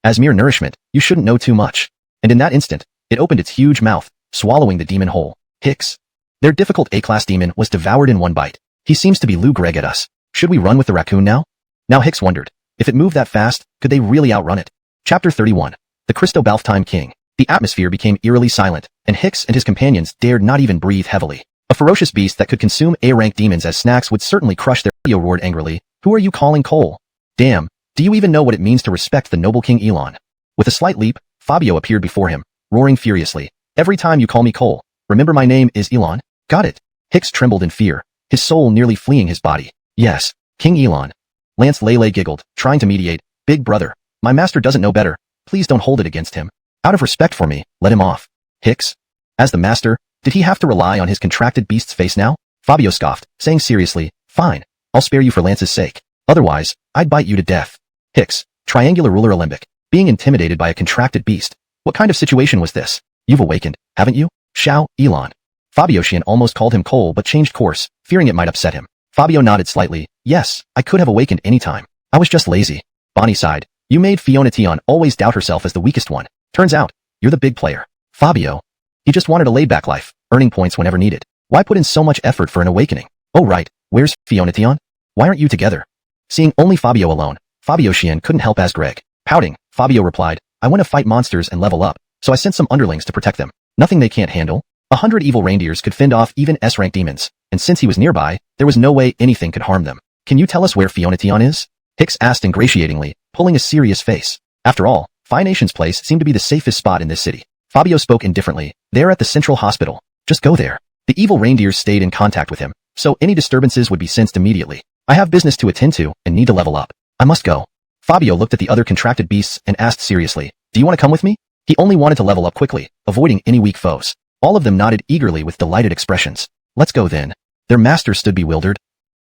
S1: As mere nourishment, you shouldn't know too much." And in that instant, it opened its huge mouth, swallowing the demon whole. Hicks. Their difficult A-class demon was devoured in one bite. "He seems to be Lou Greg at us. Should we run with the raccoon now?" Now Hicks wondered, if it moved that fast, could they really outrun it? Chapter 31. The Christo-Balftime King. The atmosphere became eerily silent, and Hicks and his companions dared not even breathe heavily. A ferocious beast that could consume A-rank demons as snacks would certainly crush their— Fabio roared angrily. "Who are you calling Cole? Damn, do you even know what it means to respect the noble King Elon?" With a slight leap, Fabio appeared before him, roaring furiously. "Every time you call me Cole, remember my name is Elon? Got it?" Hicks trembled in fear, his soul nearly fleeing his body. "Yes, King Elon." Lance Lele giggled, trying to mediate. "Big brother, my master doesn't know better. Please don't hold it against him. Out of respect for me, let him off." Hicks? As the master, did he have to rely on his contracted beast's face now? Fabio scoffed, saying seriously, "Fine, I'll spare you for Lance's sake. Otherwise, I'd bite you to death." Hicks, triangular ruler alembic, being intimidated by a contracted beast. What kind of situation was this? "You've awakened, haven't you? Shao, Elon." Fabioshin almost called him Cole but changed course, fearing it might upset him. Fabio nodded slightly. "Yes, I could have awakened any time. I was just lazy." Bonnie sighed. "You made Fiona Tion always doubt herself as the weakest one. Turns out, you're the big player." Fabio. He just wanted a laid-back life, earning points whenever needed. Why put in so much effort for an awakening? "Oh right, where's Fiona Tion? Why aren't you together?" Seeing only Fabio alone, Fabioshin couldn't help as Greg. Pouting, Fabio replied, "I want to fight monsters and level up, so I sent some underlings to protect them. Nothing they can't handle. 100 evil reindeers could fend off even S-rank demons, and since he was nearby, there was no way anything could harm them. Can you tell us where Fiona Tion is?" Hicks asked ingratiatingly, pulling a serious face. After all, Phi Nation's place seemed to be the safest spot in this city. Fabio spoke indifferently. "They're at the central hospital. Just go there." The evil reindeers stayed in contact with him, so any disturbances would be sensed immediately. "I have business to attend to and need to level up. I must go." Fabio looked at the other contracted beasts and asked seriously, "Do you want to come with me?" He only wanted to level up quickly, avoiding any weak foes. All of them nodded eagerly with delighted expressions. "Let's go then." Their master stood bewildered.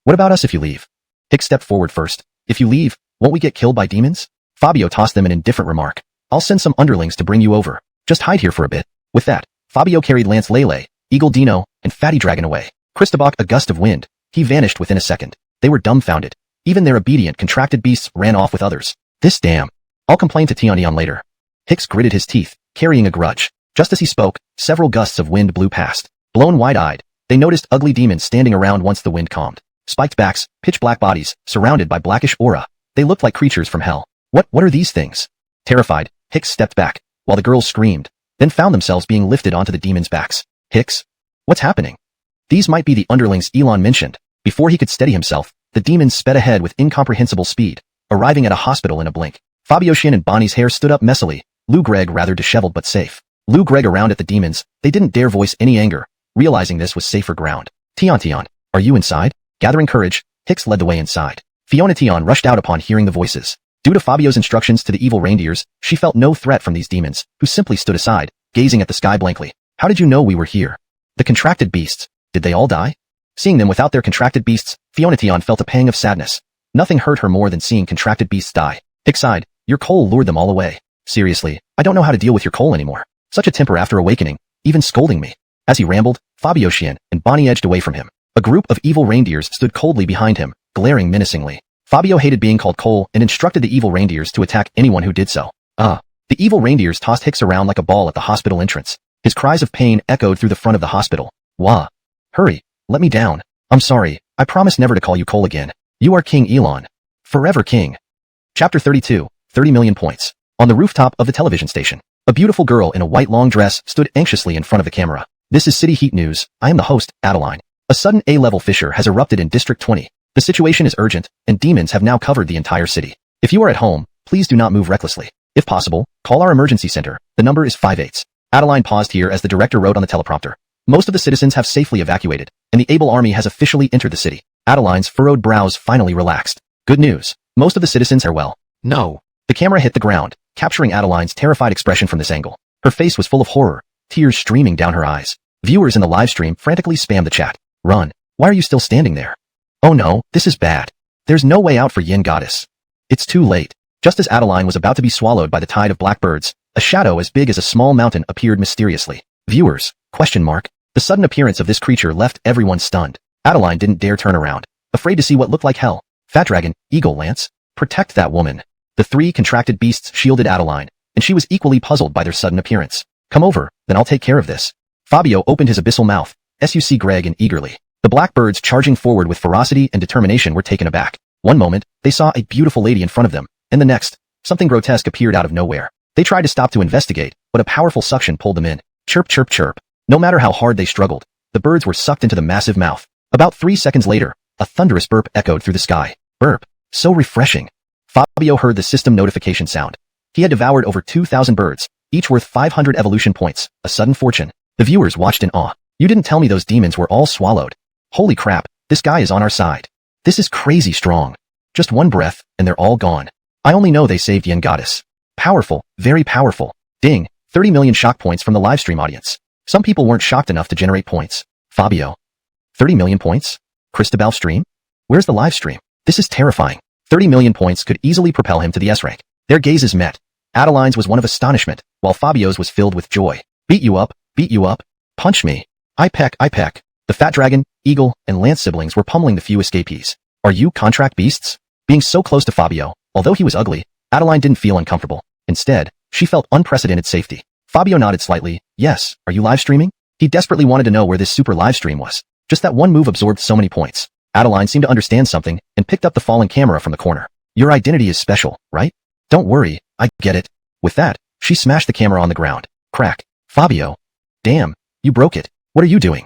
S1: "What about us if you leave?" Hicks stepped forward first. "If you leave, won't we get killed by demons?" Fabio tossed them an indifferent remark. "I'll send some underlings to bring you over. Just hide here for a bit." With that, Fabio carried Lance Lele, Eagle Dino, and Fatty Dragon away. Christobach a gust of wind. He vanished within a second. They were dumbfounded. Even their obedient, contracted beasts ran off with others. This damn. I'll complain to Tian later. Hicks gritted his teeth, carrying a grudge. Just as he spoke, several gusts of wind blew past. Blown wide-eyed, they noticed ugly demons standing around once the wind calmed. Spiked backs, pitch-black bodies, surrounded by blackish aura. They looked like creatures from hell. What are these things? Terrified, Hicks stepped back, while the girls screamed, then found themselves being lifted onto the demons' backs. Hicks? What's happening? These might be the underlings Elon mentioned. Before he could steady himself, the demons sped ahead with incomprehensible speed, arriving at a hospital in a blink. Fabio Shin and Bonnie's hair stood up messily, Lou Gregg rather disheveled but safe. Lou Gregg around at the demons, they didn't dare voice any anger, realizing this was safer ground. Tian, are you inside? Gathering courage, Hicks led the way inside. Fiona Tian rushed out upon hearing the voices. Due to Fabio's instructions to the evil reindeers, she felt no threat from these demons, who simply stood aside, gazing at the sky blankly. How did you know we were here? The contracted beasts. Did they all die? Seeing them without their contracted beasts, Fiona Tian felt a pang of sadness. Nothing hurt her more than seeing contracted beasts die. Hicks sighed. Your coal lured them all away. Seriously, I don't know how to deal with your coal anymore. Such a temper after awakening, even scolding me. As he rambled, Fabio Shin and Bonnie edged away from him. A group of evil reindeers stood coldly behind him, glaring menacingly. Fabio hated being called coal and instructed the evil reindeers to attack anyone who did so. The evil reindeers tossed Hicks around like a ball at the hospital entrance. His cries of pain echoed through the front of the hospital. Wah! Hurry, let me down. I'm sorry, I promise never to call you coal again. You are King Elon. Forever king. Chapter 32, 30 million points. On the rooftop of the television station, a beautiful girl in a white long dress stood anxiously in front of the camera. This is City Heat News. I am the host, Adeline. A sudden A-level fissure has erupted in District 20. The situation is urgent, and demons have now covered the entire city. If you are at home, please do not move recklessly. If possible, call our emergency center. The number is 58. Adeline paused here as the director wrote on the teleprompter. Most of the citizens have safely evacuated, and the able army has officially entered the city. Adeline's furrowed brows finally relaxed. Good news. Most of the citizens are well. No. The camera hit the ground, capturing Adeline's terrified expression from this angle. Her face was full of horror, tears streaming down her eyes. Viewers in the live stream frantically spammed the chat. Run. Why are you still standing there? Oh no, this is bad. There's no way out for Yin Goddess. It's too late. Just as Adeline was about to be swallowed by the tide of blackbirds, a shadow as big as a small mountain appeared mysteriously. Viewers? ? The sudden appearance of this creature left everyone stunned. Adeline didn't dare turn around, afraid to see what looked like hell. Fat Dragon, Eagle Lance, protect that woman. The three contracted beasts shielded Adeline, and she was equally puzzled by their sudden appearance. Come over, then I'll take care of this. Fabio opened his abyssal mouth, SUC Greg and eagerly. The blackbirds charging forward with ferocity and determination were taken aback. One moment, they saw a beautiful lady in front of them, and the next, something grotesque appeared out of nowhere. They tried to stop to investigate, but a powerful suction pulled them in. Chirp, chirp, chirp. No matter how hard they struggled, the birds were sucked into the massive mouth. About 3 seconds later, a thunderous burp echoed through the sky. Burp. So refreshing. Fabio heard the system notification sound. He had devoured over 2,000 birds, each worth 500 evolution points, a sudden fortune. The viewers watched in awe. You didn't tell me those demons were all swallowed. Holy crap, this guy is on our side. This is crazy strong. Just one breath, and they're all gone. I only know they saved Yin Goddess. Powerful, very powerful. Ding, 30 million shock points from the livestream audience. Some people weren't shocked enough to generate points. Fabio. 30 million points? Christobal stream? Where's the livestream? This is terrifying. 30 million points could easily propel him to the S-rank. Their gazes met. Adeline's was one of astonishment, while Fabio's was filled with joy. Beat you up, punch me. I peck. The Fat Dragon, Eagle, and Lance siblings were pummeling the few escapees. Are you contract beasts? Being so close to Fabio, although he was ugly, Adeline didn't feel uncomfortable. Instead, she felt unprecedented safety. Fabio nodded slightly. Yes, are you live streaming? He desperately wanted to know where this super live stream was. Just that one move absorbed so many points. Adeline seemed to understand something and picked up the fallen camera from the corner. Your identity is special, right? Don't worry, I get it. With that, she smashed the camera on the ground. Crack. Fabio. Damn, you broke it. What are you doing?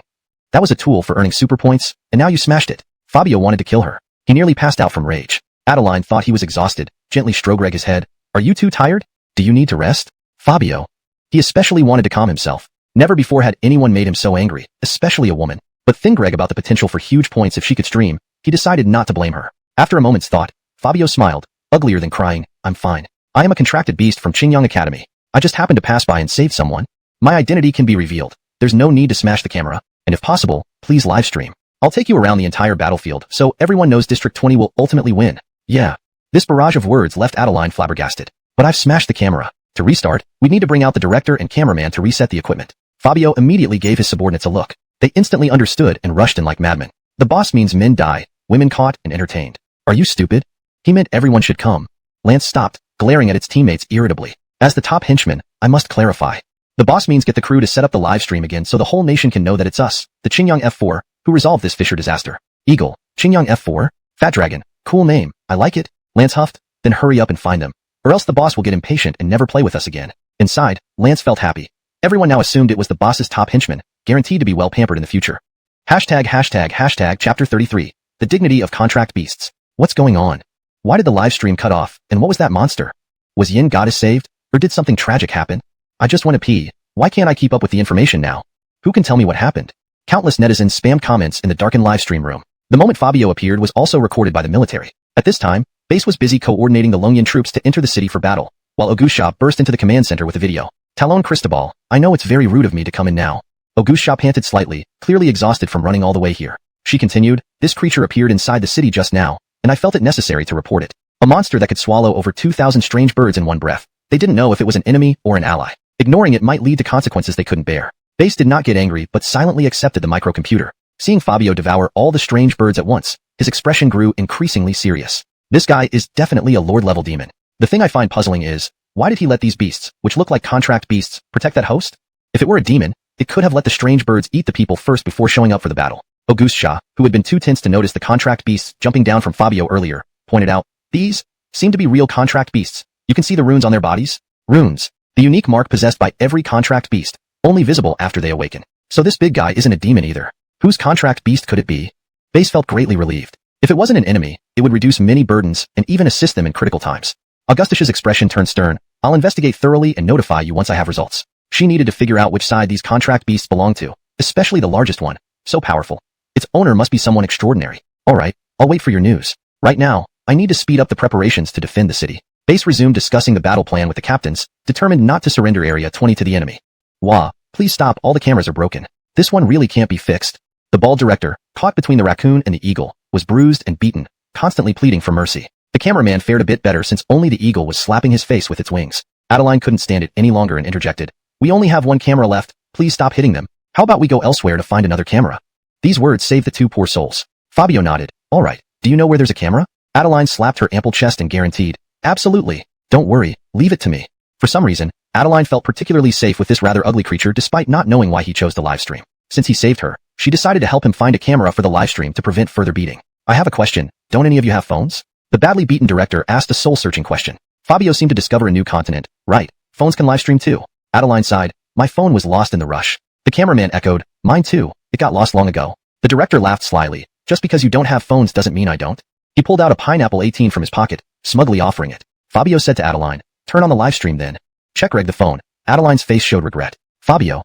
S1: That was a tool for earning super points, and now you smashed it. Fabio wanted to kill her. He nearly passed out from rage. Adeline thought he was exhausted, gently stroked his head. Are you too tired? Do you need to rest? Fabio. He especially wanted to calm himself. Never before had anyone made him so angry, especially a woman. But thinking Greg about the potential for huge points if she could stream, he decided not to blame her. After a moment's thought, Fabio smiled, uglier than crying. I'm fine. I am a contracted beast from Qingyang Academy. I just happened to pass by and save someone. My identity can be revealed. There's no need to smash the camera, and if possible, please live stream. I'll take you around the entire battlefield so everyone knows District 20 will ultimately win. Yeah. This barrage of words left Adeline flabbergasted. But I've smashed the camera. To restart, we'd need to bring out the director and cameraman to reset the equipment. Fabio immediately gave his subordinates a look. They instantly understood and rushed in like madmen. The boss means men die, women caught and entertained. Are you stupid? He meant everyone should come. Lance stopped, glaring at its teammates irritably. As the top henchman, I must clarify. The boss means get the crew to set up the live stream again so the whole nation can know that it's us, the Qingyang F4, who resolved this Fisher disaster. Eagle, Qingyang F4? Fat Dragon, cool name, I like it. Lance huffed, then hurry up and find them. Or else the boss will get impatient and never play with us again. Inside, Lance felt happy. Everyone now assumed it was the boss's top henchman, guaranteed to be well pampered in the future. Hashtag chapter 33. The dignity of contract beasts. What's going on? Why did the live stream cut off, and what was that monster? Was Yin Goddess saved, or did something tragic happen? I just want to pee. Why can't I keep up with the information now? Who can tell me what happened? Countless netizens spammed comments in the darkened live stream room. The moment Fabio appeared was also recorded by the military. At this time, Base was busy coordinating the Longyan troops to enter the city for battle, while Augustia burst into the command center with a video. Talon Cristobal, I know it's very rude of me to come in now. Augustia panted slightly, clearly exhausted from running all the way here. She continued, this creature appeared inside the city just now, and I felt it necessary to report it. A monster that could swallow over 2,000 strange birds in one breath. They didn't know if it was an enemy or an ally. Ignoring it might lead to consequences they couldn't bear. Base did not get angry but silently accepted the microcomputer. Seeing Fabio devour all the strange birds at once, his expression grew increasingly serious. This guy is definitely a lord-level demon. The thing I find puzzling is, why did he let these beasts, which look like contract beasts, protect that host? If it were a demon, it could have let the strange birds eat the people first before showing up for the battle. Augustia, who had been too tense to notice the contract beasts jumping down from Fabio earlier, pointed out, these seem to be real contract beasts. You can see the runes on their bodies. Runes. The unique mark possessed by every contract beast, only visible after they awaken. So this big guy isn't a demon either. Whose contract beast could it be? Base felt greatly relieved. If it wasn't an enemy, it would reduce many burdens and even assist them in critical times. Augusticia's expression turned stern. I'll investigate thoroughly and notify you once I have results. She needed to figure out which side these contract beasts belong to, especially the largest one. So powerful. Its owner must be someone extraordinary. Alright, I'll wait for your news. Right now, I need to speed up the preparations to defend the city. Base resumed discussing the battle plan with the captains, determined not to surrender Area 20 to the enemy. Wah, please stop, all the cameras are broken. This one really can't be fixed. The bald director, caught between the raccoon and the eagle, was bruised and beaten, constantly pleading for mercy. The cameraman fared a bit better since only the eagle was slapping his face with its wings. Adeline couldn't stand it any longer and interjected. We only have one camera left, please stop hitting them. How about we go elsewhere to find another camera? These words saved the two poor souls. Fabio nodded. Alright, do you know where there's a camera? Adeline slapped her ample chest and guaranteed. Absolutely. Don't worry, leave it to me. For some reason, Adeline felt particularly safe with this rather ugly creature despite not knowing why he chose the livestream. Since he saved her, she decided to help him find a camera for the livestream to prevent further beating. I have a question, don't any of you have phones? The badly beaten director asked a soul-searching question. Fabio seemed to discover a new continent. Right, phones can livestream too. Adeline sighed. My phone was lost in the rush. The cameraman echoed. Mine too, it got lost long ago. The director laughed slyly. Just because you don't have phones doesn't mean I don't. He pulled out a pineapple 18 from his pocket, smugly offering it. Fabio said to Adeline, turn on the livestream then. Check-reg the phone. Adeline's face showed regret. Fabio, ?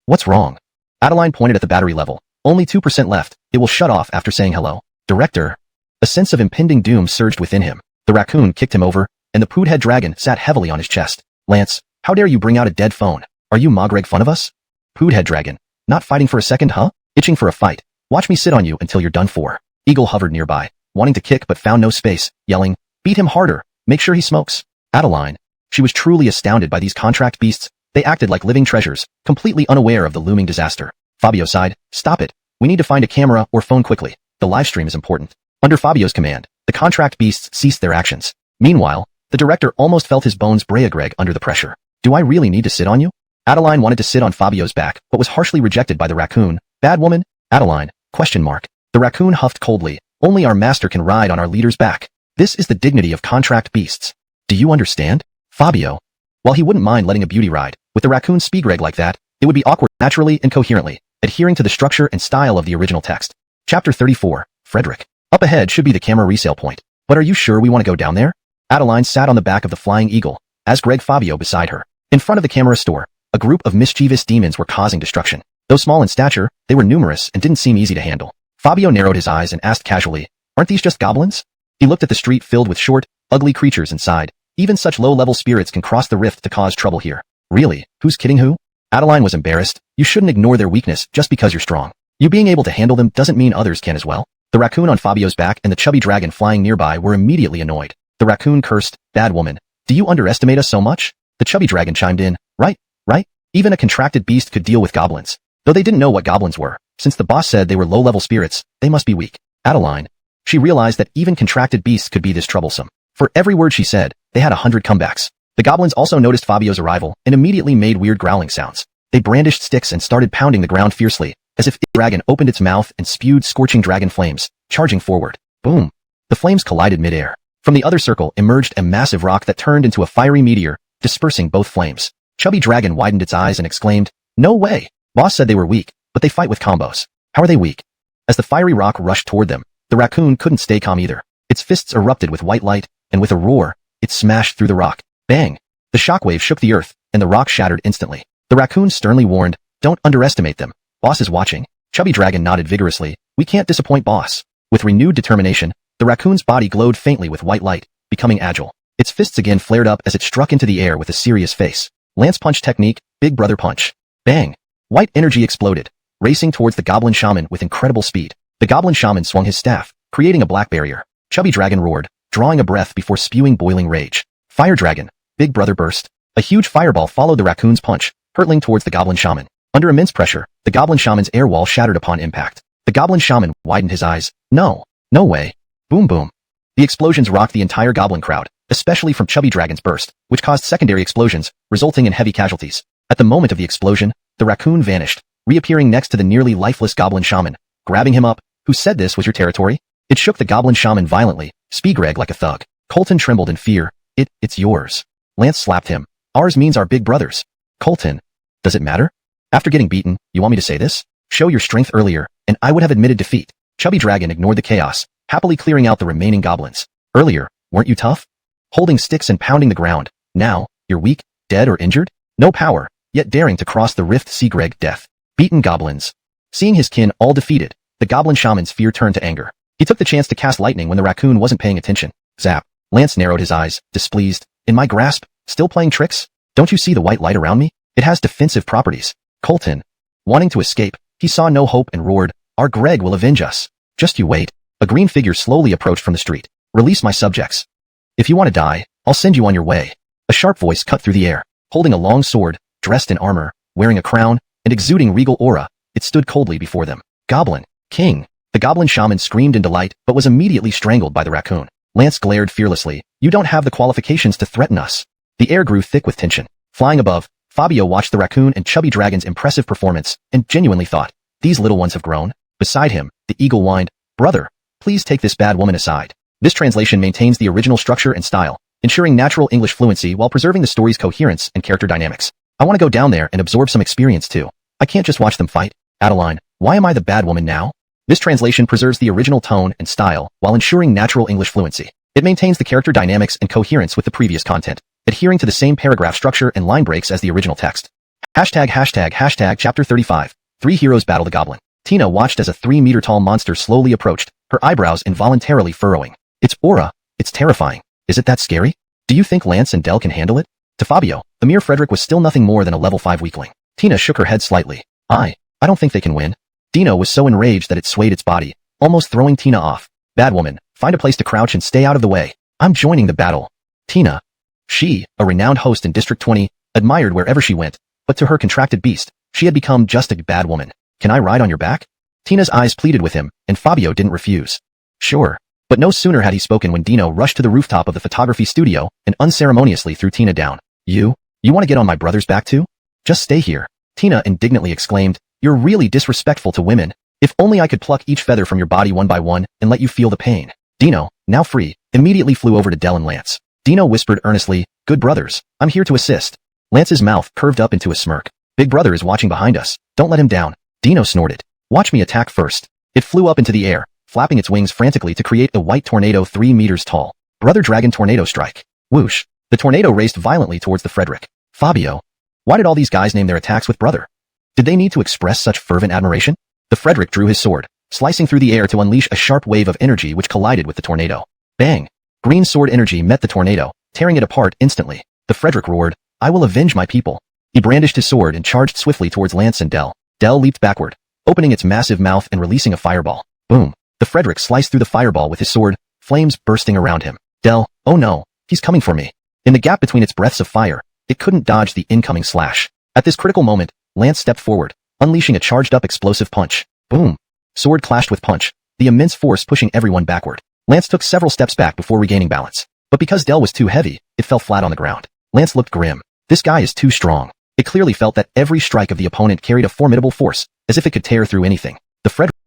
S1: What's wrong? Adeline pointed at the battery level. Only 2% left. It will shut off after saying hello. Director. A sense of impending doom surged within him. The raccoon kicked him over, and the poodhead dragon sat heavily on his chest. Lance, how dare you bring out a dead phone? Are you Magreg fun of us? Poodhead dragon. Not fighting for a second, huh? Itching for a fight. Watch me sit on you until you're done for. Eagle hovered nearby, wanting to kick but found no space, yelling, beat him harder, make sure he smokes. Adeline. She was truly astounded by these contract beasts. They acted like living treasures, completely unaware of the looming disaster. Fabio sighed, stop it. We need to find a camera or phone quickly. The livestream is important. Under Fabio's command, the contract beasts ceased their actions. Meanwhile, the director almost felt his bones break under the pressure. Do I really need to sit on you? Adeline wanted to sit on Fabio's back, but was harshly rejected by the raccoon. Bad woman? Adeline? ? The raccoon huffed coldly. Only our master can ride on our leader's back. This is the dignity of contract beasts. Do you understand? Fabio. While he wouldn't mind letting a beauty ride, with the raccoon speedreg like that, it would be awkward naturally and coherently, adhering to the structure and style of the original text. Chapter 34, Frederick. Up ahead should be the camera resale point. But are you sure we want to go down there? Adeline sat on the back of the flying eagle, as Greg Fabio beside her. In front of the camera store, a group of mischievous demons were causing destruction. Though small in stature, they were numerous and didn't seem easy to handle. Fabio narrowed his eyes and asked casually, aren't these just goblins? He looked at the street filled with short, ugly creatures and sighed. Even such low-level spirits can cross the rift to cause trouble here. Really? Who's kidding who? Adeline was embarrassed. You shouldn't ignore their weakness just because you're strong. You being able to handle them doesn't mean others can as well. The raccoon on Fabio's back and the chubby dragon flying nearby were immediately annoyed. The raccoon cursed, bad woman. Do you underestimate us so much? The chubby dragon chimed in, right? Even a contracted beast could deal with goblins. Though they didn't know what goblins were, since the boss said they were low-level spirits, they must be weak. Adeline. She realized that even contracted beasts could be this troublesome. For every word she said, they had 100 comebacks. The goblins also noticed Fabio's arrival and immediately made weird growling sounds. They brandished sticks and started pounding the ground fiercely, as if the dragon opened its mouth and spewed scorching dragon flames, charging forward. Boom! The flames collided mid-air. From the other circle emerged a massive rock that turned into a fiery meteor, dispersing both flames. Chubby Dragon widened its eyes and exclaimed, "No way! Boss said they were weak, but they fight with combos. How are they weak?" As the fiery rock rushed toward them, the raccoon couldn't stay calm either. Its fists erupted with white light, and with a roar, it smashed through the rock. Bang! The shockwave shook the earth, and the rock shattered instantly. The raccoon sternly warned, "Don't underestimate them. Boss is watching." Chubby Dragon nodded vigorously. "We can't disappoint Boss." With renewed determination, the raccoon's body glowed faintly with white light, becoming agile. Its fists again flared up as it struck into the air with a serious face. Lance punch technique, Big Brother punch. Bang! White energy exploded, racing towards the goblin shaman with incredible speed. The goblin shaman swung his staff, creating a black barrier. Chubby Dragon roared, drawing a breath before spewing boiling rage. Fire Dragon, Big Brother burst. A huge fireball followed the raccoon's punch, hurtling towards the goblin shaman. Under immense pressure, the goblin shaman's air wall shattered upon impact. The goblin shaman widened his eyes. No way. Boom boom. The explosions rocked the entire goblin crowd, especially from Chubby Dragon's burst, which caused secondary explosions, resulting in heavy casualties. At the moment of the explosion, the raccoon vanished, reappearing next to the nearly lifeless goblin shaman, grabbing him up. "Who said this was your territory?" It shook the goblin shaman violently, Speegreg like a thug. Colton trembled in fear. It's yours." Lance slapped him. "Ours means our big brothers." "Colton. Does it matter? After getting beaten, you want me to say this? Show your strength earlier, and I would have admitted defeat." Chubby Dragon ignored the chaos, happily clearing out the remaining goblins. "Earlier, weren't you tough? Holding sticks and pounding the ground. Now, you're weak, dead or injured? No power, yet daring to cross the rift. Speegreg, death. Beaten goblins." Seeing his kin all defeated, the goblin shaman's fear turned to anger. He took the chance to cast lightning when the raccoon wasn't paying attention. Zap. Lance narrowed his eyes, displeased. "In my grasp? Still playing tricks? Don't you see the white light around me? It has defensive properties." Colton. Wanting to escape, he saw no hope and roared, "Our Greg will avenge us. Just you wait." A green figure slowly approached from the street. "Release my subjects. If you want to die, I'll send you on your way." A sharp voice cut through the air. Holding a long sword, dressed in armor, wearing a crown, and exuding regal aura, it stood coldly before them. "Goblin. King." The goblin shaman screamed in delight, but was immediately strangled by the raccoon. Lance glared fearlessly. "You don't have the qualifications to threaten us." The air grew thick with tension. Flying above, Fabio watched the raccoon and Chubby Dragon's impressive performance, and genuinely thought, "These little ones have grown." Beside him, the eagle whined, "Brother, please take this bad woman aside." This translation maintains the original structure and style, ensuring natural English fluency while preserving the story's coherence and character dynamics. "I want to go down there and absorb some experience too. I can't just watch them fight." Adeline, "Why am I the bad woman now?" This translation preserves the original tone and style while ensuring natural English fluency. It maintains the character dynamics and coherence with the previous content, adhering to the same paragraph structure and line breaks as the original text. Chapter 35. Three heroes battle the goblin. Tina watched as a 3-meter-tall monster slowly approached, her eyebrows involuntarily furrowing. "Its aura, it's terrifying. Is it that scary? Do you think Lance and Dell can handle it?" To Fabio, Amir Frederick was still nothing more than a level 5 weakling. Tina shook her head slightly. I don't think they can win." Dino was so enraged that it swayed its body, almost throwing Tina off. "Bad woman, find a place to crouch and stay out of the way. I'm joining the battle." Tina. She, a renowned host in District 20, admired wherever she went, but to her contracted beast, she had become just a bad woman. "Can I ride on your back?" Tina's eyes pleaded with him, and Fabio didn't refuse. "Sure." But no sooner had he spoken when Dino rushed to the rooftop of the photography studio and unceremoniously threw Tina down. You want to get on my brother's back too? Just stay here." Tina indignantly exclaimed, "You're really disrespectful to women. If only I could pluck each feather from your body one by one and let you feel the pain." Dino, now free, immediately flew over to Dell and Lance. Dino whispered earnestly, "Good brothers, I'm here to assist." Lance's mouth curved up into a smirk. "Big brother is watching behind us. Don't let him down." Dino snorted. "Watch me attack first." It flew up into the air, flapping its wings frantically to create a white tornado 3 meters tall. Brother Dragon Tornado Strike. Whoosh. The tornado raced violently towards the Frederick. Fabio. Why did all these guys name their attacks with brother? Did they need to express such fervent admiration? The Frederick drew his sword, slicing through the air to unleash a sharp wave of energy which collided with the tornado. Bang! Green sword energy met the tornado, tearing it apart instantly. The Frederick roared, "I will avenge my people." He brandished his sword and charged swiftly towards Lance and Dell. Dell leaped backward, opening its massive mouth and releasing a fireball. Boom! The Frederick sliced through the fireball with his sword, flames bursting around him. Dell, oh no, he's coming for me. In the gap between its breaths of fire, it couldn't dodge the incoming slash. At this critical moment, Lance stepped forward, unleashing a charged-up explosive punch. Boom! Sword clashed with punch, the immense force pushing everyone backward. Lance took several steps back before regaining balance. But because Dell was too heavy, it fell flat on the ground. Lance looked grim. This guy is too strong. It clearly felt that every strike of the opponent carried a formidable force, as if it could tear through anything.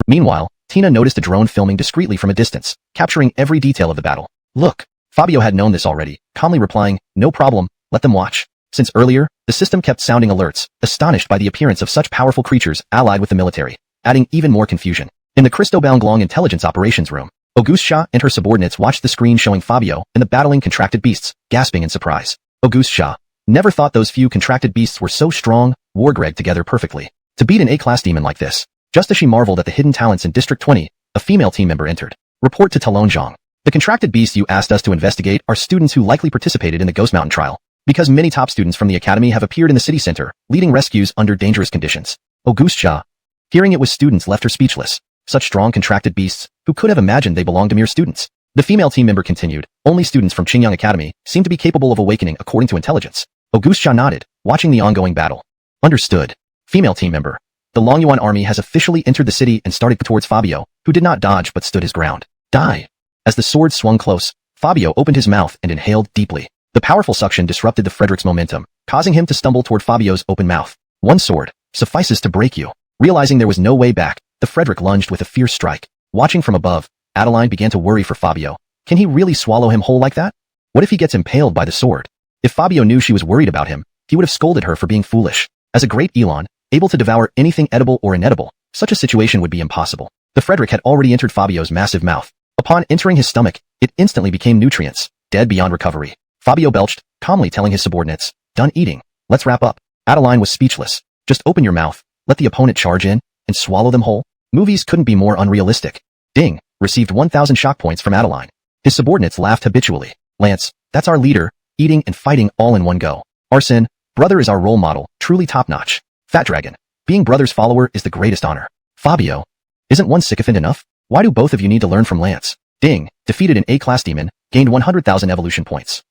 S1: Meanwhile, Tina noticed a drone filming discreetly from a distance, capturing every detail of the battle. Look! Fabio had known this already, calmly replying, no problem, let them watch. Since earlier, the system kept sounding alerts, astonished by the appearance of such powerful creatures allied with the military, adding even more confusion. In the Christo-Baunglong intelligence operations room, Augustia and her subordinates watched the screen showing Fabio and the battling contracted beasts, gasping in surprise. Augustia never thought those few contracted beasts were so strong, wargregged together perfectly. To beat an A-class demon like this. Just as she marveled at the hidden talents in District 20, a female team member entered. Report to Talonjiang. The contracted beasts you asked us to investigate are students who likely participated in the Ghost Mountain trial. Because many top students from the academy have appeared in the city center, leading rescues under dangerous conditions. Augustia, hearing it was students, left her speechless. Such strong contracted beasts, who could have imagined they belonged to mere students? The female team member continued, only students from Qingyang Academy seem to be capable of awakening according to intelligence. Augustia nodded, watching the ongoing battle. Understood. Female team member. The Longyuan army has officially entered the city and started towards Fabio, who did not dodge but stood his ground. Die. As the sword swung close, Fabio opened his mouth and inhaled deeply. The powerful suction disrupted the Frederick's momentum, causing him to stumble toward Fabio's open mouth. One sword suffices to break you. Realizing there was no way back, the Frederick lunged with a fierce strike. Watching from above, Adeline began to worry for Fabio. Can he really swallow him whole like that? What if he gets impaled by the sword? If Fabio knew she was worried about him, he would have scolded her for being foolish. As a great Elon, able to devour anything edible or inedible, such a situation would be impossible. The Frederick had already entered Fabio's massive mouth. Upon entering his stomach, it instantly became nutrients, dead beyond recovery. Fabio belched, calmly telling his subordinates, done eating, let's wrap up. Adeline was speechless. Just open your mouth, let the opponent charge in, and swallow them whole. Movies couldn't be more unrealistic. Ding, received 1,000 shock points from Adeline. His subordinates laughed habitually. Lance, that's our leader, eating and fighting all in one go. Arsene, brother is our role model, truly top-notch. Fat Dragon, being brother's follower is the greatest honor. Fabio, isn't one sycophant enough? Why do both of you need to learn from Lance? Ding, defeated an A-class demon, gained 100,000 evolution points.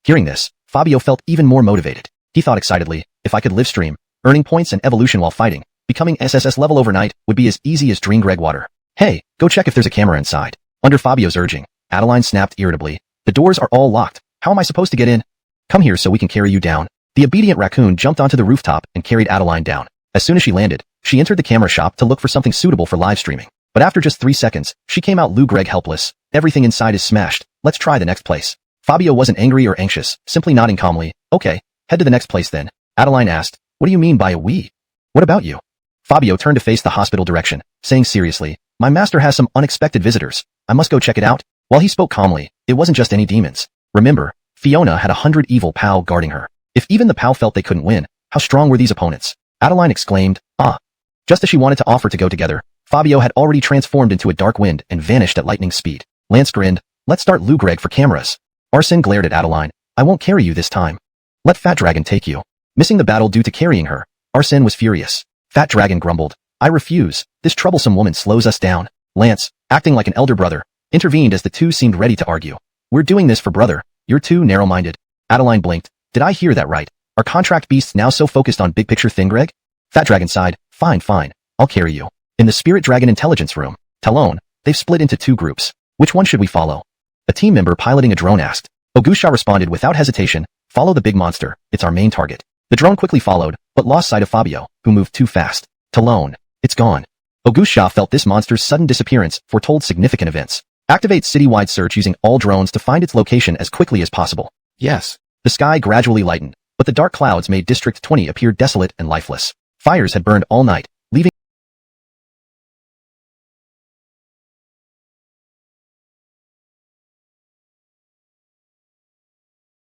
S1: Hearing this, Fabio felt even more motivated. He thought excitedly, if I could live stream, earning points and evolution while fighting, becoming SSS level overnight would be as easy as drinking Greg water. Hey, go check if there's a camera inside. Under Fabio's urging, Adeline snapped irritably. The doors are all locked. How am I supposed to get in? Come here so we can carry you down. The obedient raccoon jumped onto the rooftop and carried Adeline down. As soon as she landed, she entered the camera shop to look for something suitable for live streaming. But after just 3 seconds, she came out Lou Greg helpless. Everything inside is smashed. Let's try the next place. Fabio wasn't angry or anxious, simply nodding calmly. Okay, head to the next place then. Adeline asked, what do you mean by a we? What about you? Fabio turned to face the hospital direction, saying seriously, my master has some unexpected visitors. I must go check it out. While he spoke calmly, it wasn't just any demons. Remember, Fiona had 100 evil POW guarding her. If even the POW felt they couldn't win, how strong were these opponents? Adeline exclaimed, ah. Just as she wanted to offer to go together, Fabio had already transformed into a dark wind and vanished at lightning speed. Lance grinned, let's start Lou Greg for cameras. Arsene glared at Adeline, I won't carry you this time. Let Fat Dragon take you. Missing the battle due to carrying her, Arsene was furious. Fat Dragon grumbled, I refuse, this troublesome woman slows us down. Lance, acting like an elder brother, intervened as the two seemed ready to argue. We're doing this for brother, you're too narrow-minded. Adeline blinked, did I hear that right? Are contract beasts now so focused on big picture thing, Greg? Fat Dragon sighed, fine, I'll carry you. In the Spirit Dragon intelligence room, Talon, they've split into 2 groups. Which one should we follow? A team member piloting a drone asked. Augustia responded without hesitation, follow the big monster, it's our main target. The drone quickly followed, but lost sight of Fabio, who moved too fast. Talon, it's gone. Augustia felt this monster's sudden disappearance foretold significant events. Activate citywide search using all drones to find its location as quickly as possible. Yes. The sky gradually lightened, but the dark clouds made District 20 appear desolate and lifeless. Fires had burned all night, leaving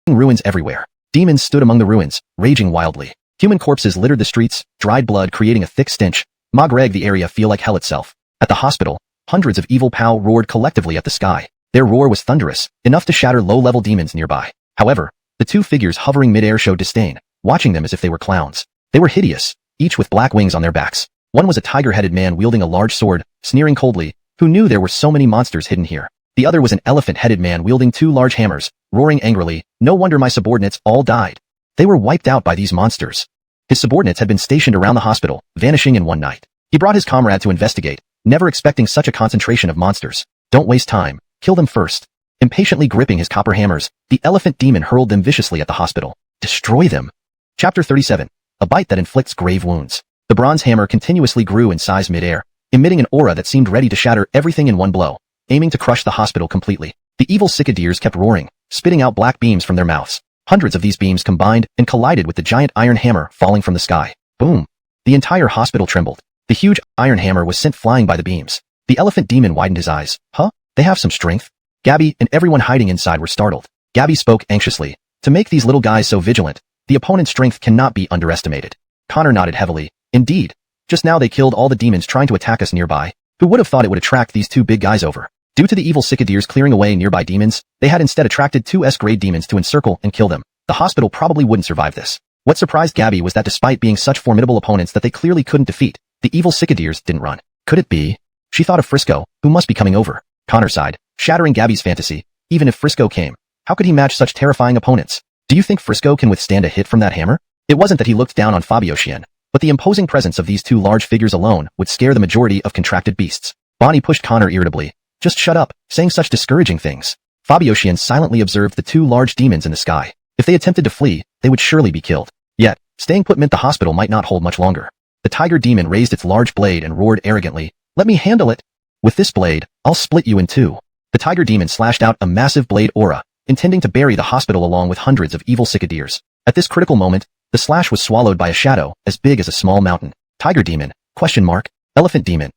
S1: ruins everywhere. Demons stood among the ruins, raging wildly. Human corpses littered the streets, dried blood creating a thick stench. Magreg the area feel like hell itself. At the hospital, hundreds of evil POW roared collectively at the sky. Their roar was thunderous, enough to shatter low-level demons nearby. However, the 2 figures hovering mid-air showed disdain, watching them as if they were clowns. They were hideous, each with black wings on their backs. One was a tiger-headed man wielding a large sword, sneering coldly, who knew there were so many monsters hidden here. The other was an elephant-headed man wielding 2 large hammers, roaring angrily, no wonder my subordinates all died. They were wiped out by these monsters. His subordinates had been stationed around the hospital, vanishing in one night. He brought his comrade to investigate, never expecting such a concentration of monsters. Don't waste time. Kill them first. Impatiently gripping his copper hammers, the elephant demon hurled them viciously at the hospital. Destroy them. Chapter 37. A bite that inflicts grave wounds. The bronze hammer continuously grew in size mid-air, emitting an aura that seemed ready to shatter everything in one blow, aiming to crush the hospital completely. The evil cicadeers kept roaring, spitting out black beams from their mouths. Hundreds of these beams combined and collided with the giant iron hammer falling from the sky. Boom! The entire hospital trembled. The huge iron hammer was sent flying by the beams. The elephant demon widened his eyes. Huh? They have some strength? Gabby and everyone hiding inside were startled. Gabby spoke anxiously. To make these little guys so vigilant, the opponent's strength cannot be underestimated. Connor nodded heavily. Indeed. Just now they killed all the demons trying to attack us nearby. Who would have thought it would attract these two big guys over? Due to the evil cicadeers clearing away nearby demons, they had instead attracted two S-grade demons to encircle and kill them. The hospital probably wouldn't survive this. What surprised Gabby was that despite being such formidable opponents that they clearly couldn't defeat, the evil cicadeers didn't run. Could it be? She thought of Frisco, who must be coming over. Connor sighed, shattering Gabby's fantasy. Even if Frisco came, how could he match such terrifying opponents? Do you think Frisco can withstand a hit from that hammer? It wasn't that he looked down on Fabioshin, but the imposing presence of these two large figures alone would scare the majority of contracted beasts. Bonnie pushed Connor irritably. Just shut up, saying such discouraging things. Fabioshin silently observed the two large demons in the sky. If they attempted to flee, they would surely be killed. Yet, staying put meant the hospital might not hold much longer. The tiger demon raised its large blade and roared arrogantly, "Let me handle it! With this blade, I'll split you in two." The tiger demon slashed out a massive blade aura, intending to bury the hospital along with hundreds of evil cicadeers. At this critical moment, the slash was swallowed by a shadow as big as a small mountain. Tiger demon, ? Elephant demon, !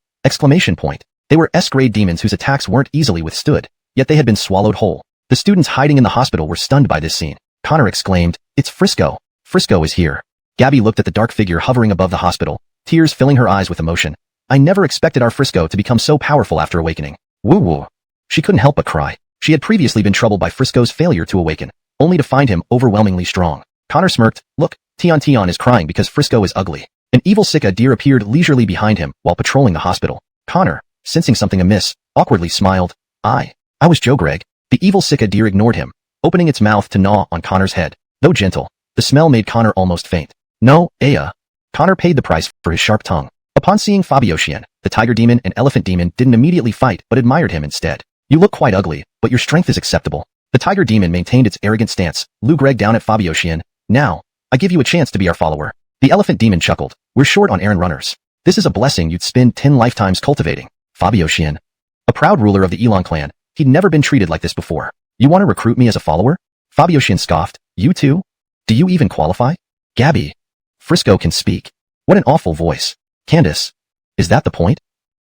S1: They were S-grade demons whose attacks weren't easily withstood, yet they had been swallowed whole. The students hiding in the hospital were stunned by this scene. Connor exclaimed, "It's Frisco! Frisco is here!" Gabby looked at the dark figure hovering above the hospital, tears filling her eyes with emotion. I never expected our Frisco to become so powerful after awakening. Woo-woo. She couldn't help but cry. She had previously been troubled by Frisco's failure to awaken, only to find him overwhelmingly strong. Connor smirked. Look, Tion is crying because Frisco is ugly. An evil cicadeer appeared leisurely behind him while patrolling the hospital. Connor, sensing something amiss, awkwardly smiled. I was Joe Greg. The evil cicadeer ignored him, opening its mouth to gnaw on Connor's head. Though gentle, the smell made Connor almost faint. No, Aya. Connor paid the price for his sharp tongue. Upon seeing Fabioshin, the tiger demon and elephant demon didn't immediately fight but admired him instead. You look quite ugly, but your strength is acceptable. The tiger demon maintained its arrogant stance, Lou Greg down at Fabioshin. Now, I give you a chance to be our follower. The elephant demon chuckled. We're short on errand runners. This is a blessing you'd spend 10 lifetimes cultivating. Fabioshin. A proud ruler of the Elon clan, he'd never been treated like this before. You want to recruit me as a follower? Fabioshin scoffed. You too? Do you even qualify? Gabby. Frisco can speak. What an awful voice. Candace. Is that the point?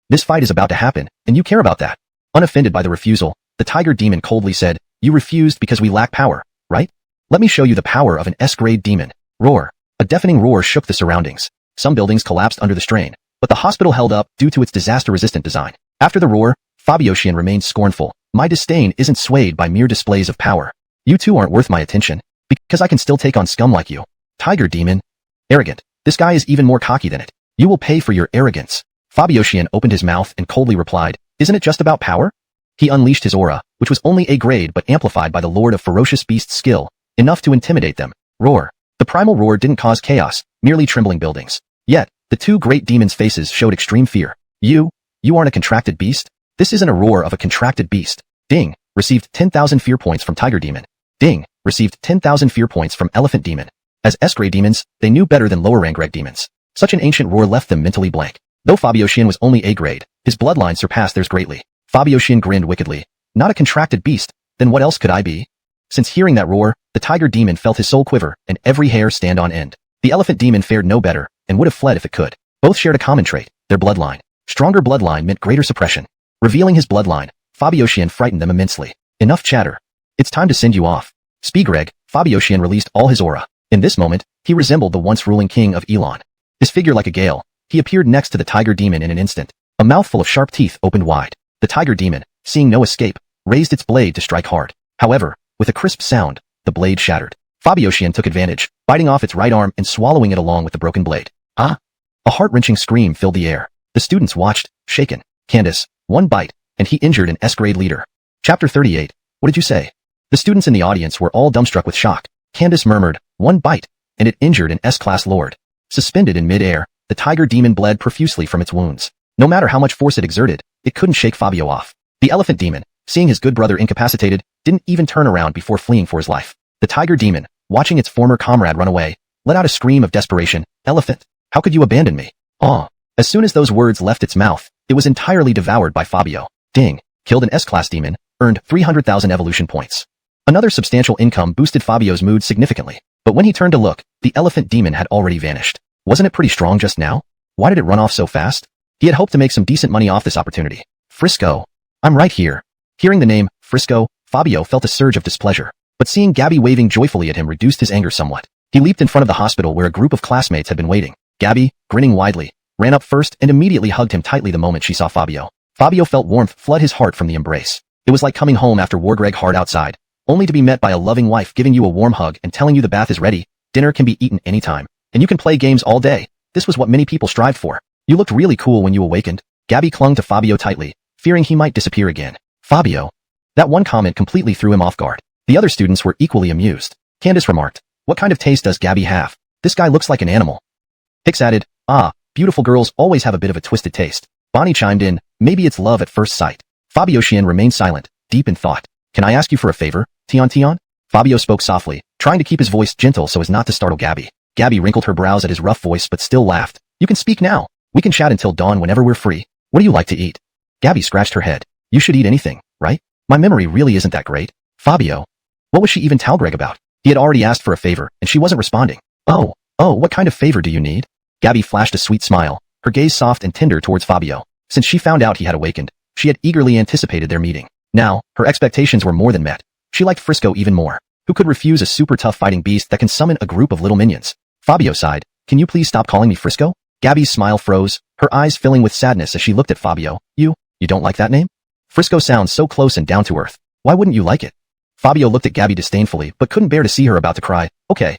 S1: This fight is about to happen, and you care about that. Unoffended by the refusal, the tiger demon coldly said, You refused because we lack power, right? Let me show you the power of an S-grade demon. Roar. A deafening roar shook the surroundings. Some buildings collapsed under the strain, but the hospital held up due to its disaster-resistant design. After the roar, Fabioshin remained scornful. My disdain isn't swayed by mere displays of power. You two aren't worth my attention, because I can still take on scum like you. Tiger demon. Arrogant. This guy is even more cocky than it. You will pay for your arrogance. Fabioshin opened his mouth and coldly replied, Isn't it just about power? He unleashed his aura, which was only A grade but amplified by the Lord of Ferocious Beasts' skill, enough to intimidate them. Roar. The primal roar didn't cause chaos, merely trembling buildings. Yet, the two great demons' faces showed extreme fear. You aren't a contracted beast? This isn't a roar of a contracted beast. Ding. Received 10,000 fear points from Tiger Demon. Ding. Received 10,000 fear points from Elephant Demon. As S-grade demons, they knew better than lower rank grade demons. Such an ancient roar left them mentally blank. Though Fabioshin was only A grade, his bloodline surpassed theirs greatly. Fabioshin grinned wickedly. Not a contracted beast, then what else could I be? Since hearing that roar, the tiger demon felt his soul quiver and every hair stand on end. The elephant demon fared no better and would have fled if it could. Both shared a common trait, their bloodline. Stronger bloodline meant greater suppression. Revealing his bloodline, Fabioshin frightened them immensely. Enough chatter. It's time to send you off. Spigreg, Fabioshin released all his aura. In this moment, he resembled the once ruling king of Elon. His figure like a gale, he appeared next to the tiger demon in an instant. A mouthful of sharp teeth opened wide. The tiger demon, seeing no escape, raised its blade to strike hard. However, with a crisp sound, the blade shattered. Fabioshin took advantage, biting off its right arm and swallowing it along with the broken blade. Ah! A heart-wrenching scream filled the air. The students watched, shaken. Candace, one bite, and he injured an S-grade leader. Chapter 38. What did you say? The students in the audience were all dumbstruck with shock. Candace murmured, one bite, and it injured an S-class lord. Suspended in mid-air, the tiger demon bled profusely from its wounds. No matter how much force it exerted, it couldn't shake Fabio off. The elephant demon, seeing his good brother incapacitated, didn't even turn around before fleeing for his life. The tiger demon, watching its former comrade run away, let out a scream of desperation. Elephant, how could you abandon me? Ah! As soon as those words left its mouth, it was entirely devoured by Fabio. Ding! Killed an S-class demon, earned 300,000 evolution points. Another substantial income boosted Fabio's mood significantly. But when he turned to look, the elephant demon had already vanished. Wasn't it pretty strong just now? Why did it run off so fast? He had hoped to make some decent money off this opportunity. Frisco. I'm right here. Hearing the name, Frisco, Fabio felt a surge of displeasure. But seeing Gabby waving joyfully at him reduced his anger somewhat. He leaped in front of the hospital where a group of classmates had been waiting. Gabby, grinning widely, ran up first and immediately hugged him tightly the moment she saw Fabio. Fabio felt warmth flood his heart from the embrace. It was like coming home after Wargreg hard outside, only to be met by a loving wife giving you a warm hug and telling you the bath is ready, dinner can be eaten anytime, and you can play games all day. This was what many people strived for. You looked really cool when you awakened. Gabby clung to Fabio tightly, fearing he might disappear again. Fabio. That one comment completely threw him off guard. The other students were equally amused. Candace remarked, what kind of taste does Gabby have? This guy looks like an animal. Hicks added, ah, beautiful girls always have a bit of a twisted taste. Bonnie chimed in, maybe it's love at first sight. Fabio Xian remained silent, deep in thought. Can I ask you for a favor, Tion? Fabio spoke softly, trying to keep his voice gentle so as not to startle Gabby. Gabby wrinkled her brows at his rough voice but still laughed. You can speak now. We can chat until dawn whenever we're free. What do you like to eat? Gabby scratched her head. You should eat anything, right? My memory really isn't that great. Fabio. What was she even tell Greg about? He had already asked for a favor, and she wasn't responding. Oh, what kind of favor do you need? Gabby flashed a sweet smile, her gaze soft and tender towards Fabio. Since she found out he had awakened, she had eagerly anticipated their meeting. Now, her expectations were more than met. She liked Frisco even more. Who could refuse a super tough fighting beast that can summon a group of little minions? Fabio sighed. Can you please stop calling me Frisco? Gabby's smile froze, her eyes filling with sadness as she looked at Fabio. You don't like that name? Frisco sounds so close and down to earth. Why wouldn't you like it? Fabio looked at Gabby disdainfully but couldn't bear to see her about to cry. Okay,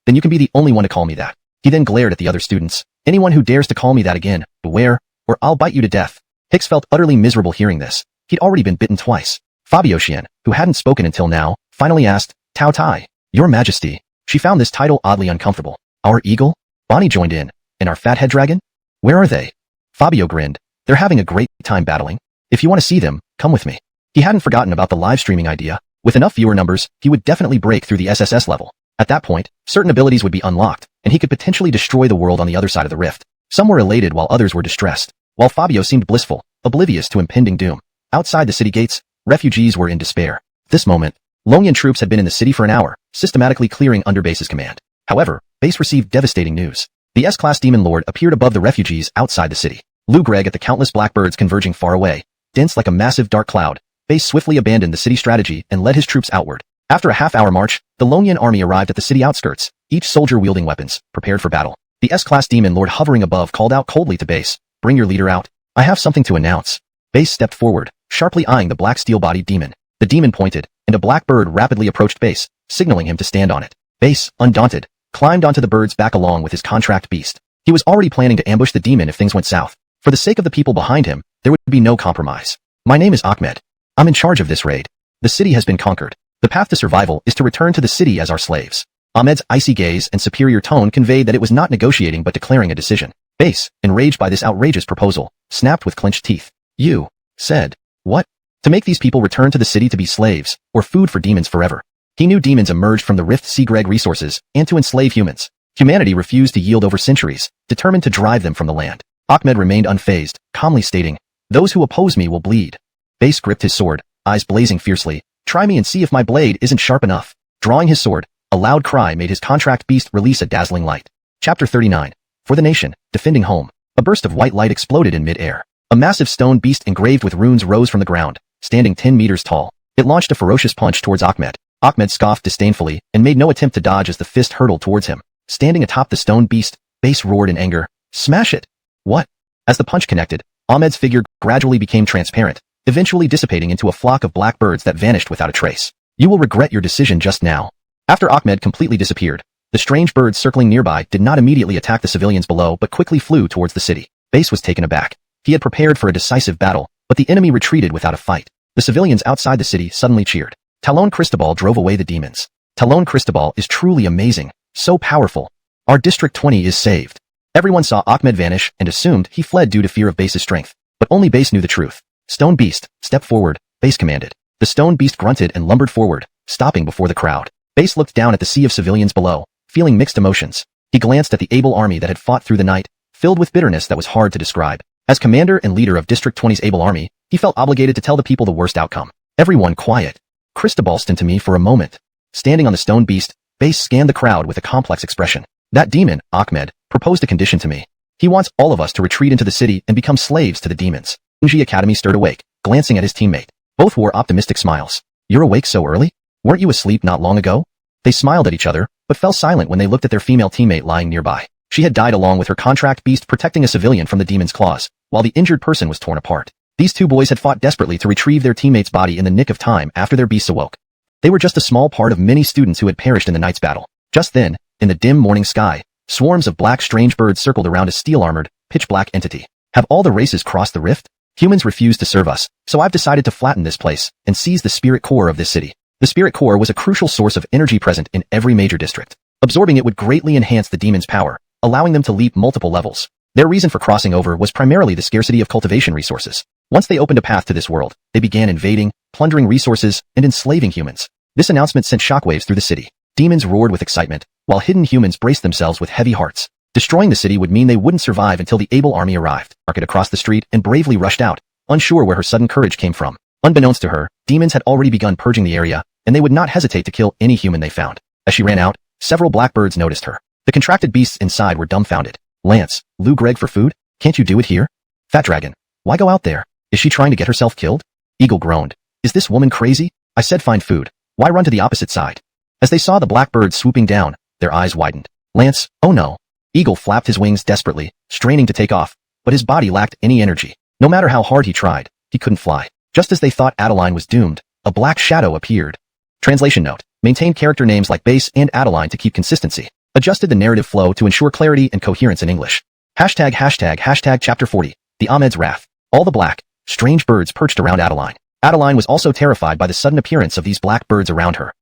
S1: then you can be the only one to call me that. He then glared at the other students. Anyone who dares to call me that again, beware, or I'll bite you to death. Hicks felt utterly miserable hearing this. He'd already been bitten twice. Fabio Xian, who hadn't spoken until now, finally asked, Tao Tai, Your Majesty. She found this title oddly uncomfortable. Our eagle? Bonnie joined in. And our fathead dragon? Where are they? Fabio grinned. They're having a great time battling. If you want to see them, come with me. He hadn't forgotten about the live streaming idea. With enough viewer numbers, he would definitely break through the SSS level. At that point, certain abilities would be unlocked, and he could potentially destroy the world on the other side of the rift. Some were elated while others were distressed, while Fabio seemed blissful, oblivious to impending doom. Outside the city gates, refugees were in despair. At this moment, Longyan troops had been in the city for an hour, systematically clearing Underbase's command. However, Base received devastating news. The S-class demon lord appeared above the refugees outside the city. Lou Greg at the countless blackbirds converging far away, dense like a massive dark cloud. Base swiftly abandoned the city strategy and led his troops outward. After a half-hour march, the Longyan army arrived at the city outskirts, each soldier wielding weapons, prepared for battle. The S-class demon lord hovering above called out coldly to Base, Bring your leader out. I have something to announce. Base stepped forward, sharply eyeing the black steel-bodied demon. The demon pointed, and a black bird rapidly approached Base, signaling him to stand on it. Base, undaunted, climbed onto the bird's back along with his contract beast. He was already planning to ambush the demon if things went south. For the sake of the people behind him, there would be no compromise. My name is Ahmed. I'm in charge of this raid. The city has been conquered. The path to survival is to return to the city as our slaves. Ahmed's icy gaze and superior tone conveyed that it was not negotiating but declaring a decision. Base, enraged by this outrageous proposal, snapped with clenched teeth. You said, what? To make these people return to the city to be slaves, or food for demons forever. He knew demons emerged from the Rift Sea Greg resources, and to enslave humans. Humanity refused to yield over centuries, determined to drive them from the land. Ahmed remained unfazed, calmly stating, Those who oppose me will bleed. Base gripped his sword, eyes blazing fiercely. Try me and see if my blade isn't sharp enough. Drawing his sword, a loud cry made his contract beast release a dazzling light. Chapter 39. For the nation, defending home. A burst of white light exploded in mid-air. A massive stone beast engraved with runes rose from the ground, standing 10 meters tall. It launched a ferocious punch towards Ahmed. Ahmed scoffed disdainfully and made no attempt to dodge as the fist hurtled towards him. Standing atop the stone beast, Base roared in anger. Smash it! What? As the punch connected, Ahmed's figure gradually became transparent, eventually dissipating into a flock of black birds that vanished without a trace. You will regret your decision just now. After Ahmed completely disappeared, the strange birds circling nearby did not immediately attack the civilians below but quickly flew towards the city. Base was taken aback. He had prepared for a decisive battle, but the enemy retreated without a fight. The civilians outside the city suddenly cheered. Talon Cristobal drove away the demons. Talon Cristobal is truly amazing, so powerful. Our District 20 is saved. Everyone saw Ahmed vanish and assumed he fled due to fear of Base's strength. But only Base knew the truth. Stone Beast, step forward, Base commanded. The Stone Beast grunted and lumbered forward, stopping before the crowd. Base looked down at the sea of civilians below, feeling mixed emotions. He glanced at the able army that had fought through the night, filled with bitterness that was hard to describe. As commander and leader of District 20's able army, he felt obligated to tell the people the worst outcome. Everyone quiet. Cristobal stood to me for a moment. Standing on the Stone Beast, Base scanned the crowd with a complex expression. That demon, Ahmed, proposed a condition to me. He wants all of us to retreat into the city and become slaves to the demons. Donghua Academy stirred awake, glancing at his teammate. Both wore optimistic smiles. You're awake so early? Weren't you asleep not long ago? They smiled at each other, but fell silent when they looked at their female teammate lying nearby. She had died along with her contract beast protecting a civilian from the demon's claws, while the injured person was torn apart. These two boys had fought desperately to retrieve their teammate's body in the nick of time after their beasts awoke. They were just a small part of many students who had perished in the night's battle. Just then, in the dim morning sky, swarms of black strange birds circled around a steel-armored, pitch-black entity. Have all the races crossed the rift? Humans refuse to serve us, so I've decided to flatten this place and seize the spirit core of this city. The spirit core was a crucial source of energy present in every major district. Absorbing it would greatly enhance the demon's power, allowing them to leap multiple levels. Their reason for crossing over was primarily the scarcity of cultivation resources. Once they opened a path to this world, they began invading, plundering resources, and enslaving humans. This announcement sent shockwaves through the city. Demons roared with excitement, while hidden humans braced themselves with heavy hearts. Destroying the city would mean they wouldn't survive until the able army arrived. Market across the street and bravely rushed out, unsure where her sudden courage came from. Unbeknownst to her, demons had already begun purging the area, and they would not hesitate to kill any human they found. As she ran out, several blackbirds noticed her. The contracted beasts inside were dumbfounded. Lance, Lou Greg for food? Can't you do it here? Fat Dragon, why go out there? Is she trying to get herself killed? Eagle groaned. Is this woman crazy? I said find food. Why run to the opposite side? As they saw the blackbirds swooping down, their eyes widened. Lance, oh no. Eagle flapped his wings desperately, straining to take off, but his body lacked any energy. No matter how hard he tried, he couldn't fly. Just as they thought Adeline was doomed, a black shadow appeared. Translation note. Maintain character names like Base and Adeline to keep consistency. Adjusted the narrative flow to ensure clarity and coherence in English. Hashtag chapter 40. The Ahmed's Wrath. All the black, strange birds perched around Adeline. Adeline was also terrified by the sudden appearance of these black birds around her.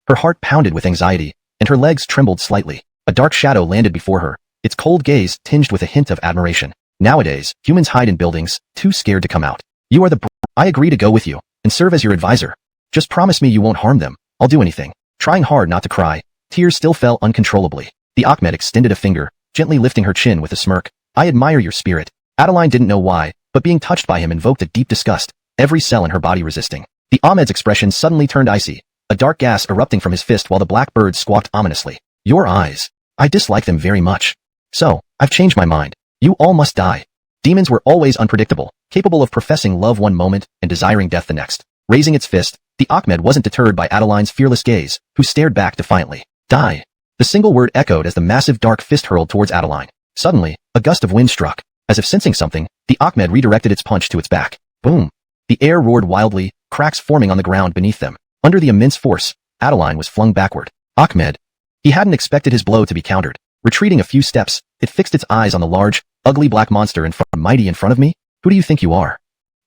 S1: Her heart pounded with anxiety, and her legs trembled slightly. A dark shadow landed before her, its cold gaze tinged with a hint of admiration. Nowadays, humans hide in buildings, too scared to come out. You are the I agree to go with you, and serve as your advisor. Just promise me you won't harm them. I'll do anything. Trying hard not to cry, tears still fell uncontrollably. The Ahmed extended a finger, gently lifting her chin with a smirk. I admire your spirit. Adeline didn't know why, but being touched by him invoked a deep disgust, every cell in her body resisting. The Ahmed's expression suddenly turned icy, a dark gas erupting from his fist while the black birds squawked ominously. Your eyes. I dislike them very much. So, I've changed my mind. You all must die. Demons were always unpredictable, capable of professing love one moment and desiring death the next. Raising its fist, the Ahmed wasn't deterred by Adeline's fearless gaze, who stared back defiantly. Die. The single word echoed as the massive dark fist hurled towards Adeline. Suddenly, a gust of wind struck. As if sensing something, the Ahmed redirected its punch to its back. Boom. The air roared wildly, cracks forming on the ground beneath them. Under the immense force, Adeline was flung backward. Ahmed. He hadn't expected his blow to be countered. Retreating a few steps, it fixed its eyes on the large, ugly black monster in front of me. Who do you think you are?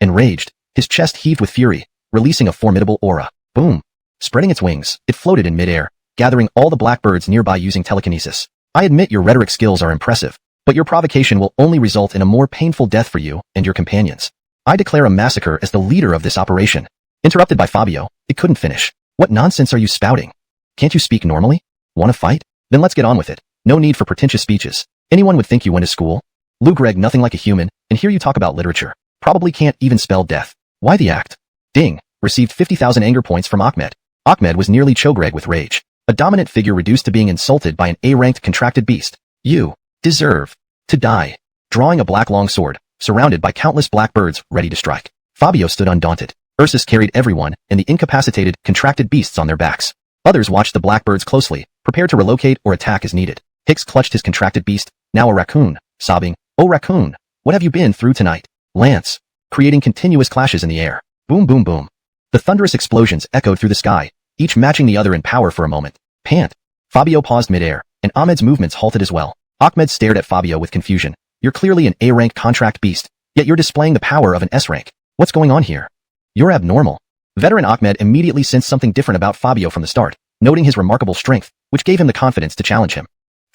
S1: Enraged, his chest heaved with fury, releasing a formidable aura. Boom. Spreading its wings, it floated in midair, gathering all the blackbirds nearby using telekinesis. I admit your rhetoric skills are impressive, but your provocation will only result in a more painful death for you and your companions. I declare a massacre as the leader of this operation. Interrupted by Fabio, it couldn't finish. What nonsense are you spouting? Can't you speak normally? Want to fight? Then let's get on with it. No need for pretentious speeches. Anyone would think you went to school. Lou Greg nothing like a human, and here you talk about literature. Probably can't even spell death. Why the act? Ding. Received 50,000 anger points from Ahmed. Ahmed was nearly chogreg with rage. A dominant figure reduced to being insulted by an A-ranked contracted beast. You deserve to die. Drawing a black long sword, surrounded by countless black birds ready to strike. Fabio stood undaunted. Ursus carried everyone and the incapacitated, contracted beasts on their backs. Others watched the blackbirds closely, prepared to relocate or attack as needed. Hicks clutched his contracted beast, now a raccoon, sobbing, "Oh raccoon, what have you been through tonight?" Lance, creating continuous clashes in the air. Boom boom boom. The thunderous explosions echoed through the sky, each matching the other in power for a moment. Pant. Fabio paused midair, and Ahmed's movements halted as well. Ahmed stared at Fabio with confusion. You're clearly an A-rank contract beast, yet you're displaying the power of an S-rank. What's going on here? You're abnormal. Veteran Ahmed immediately sensed something different about Fabio from the start, noting his remarkable strength, which gave him the confidence to challenge him.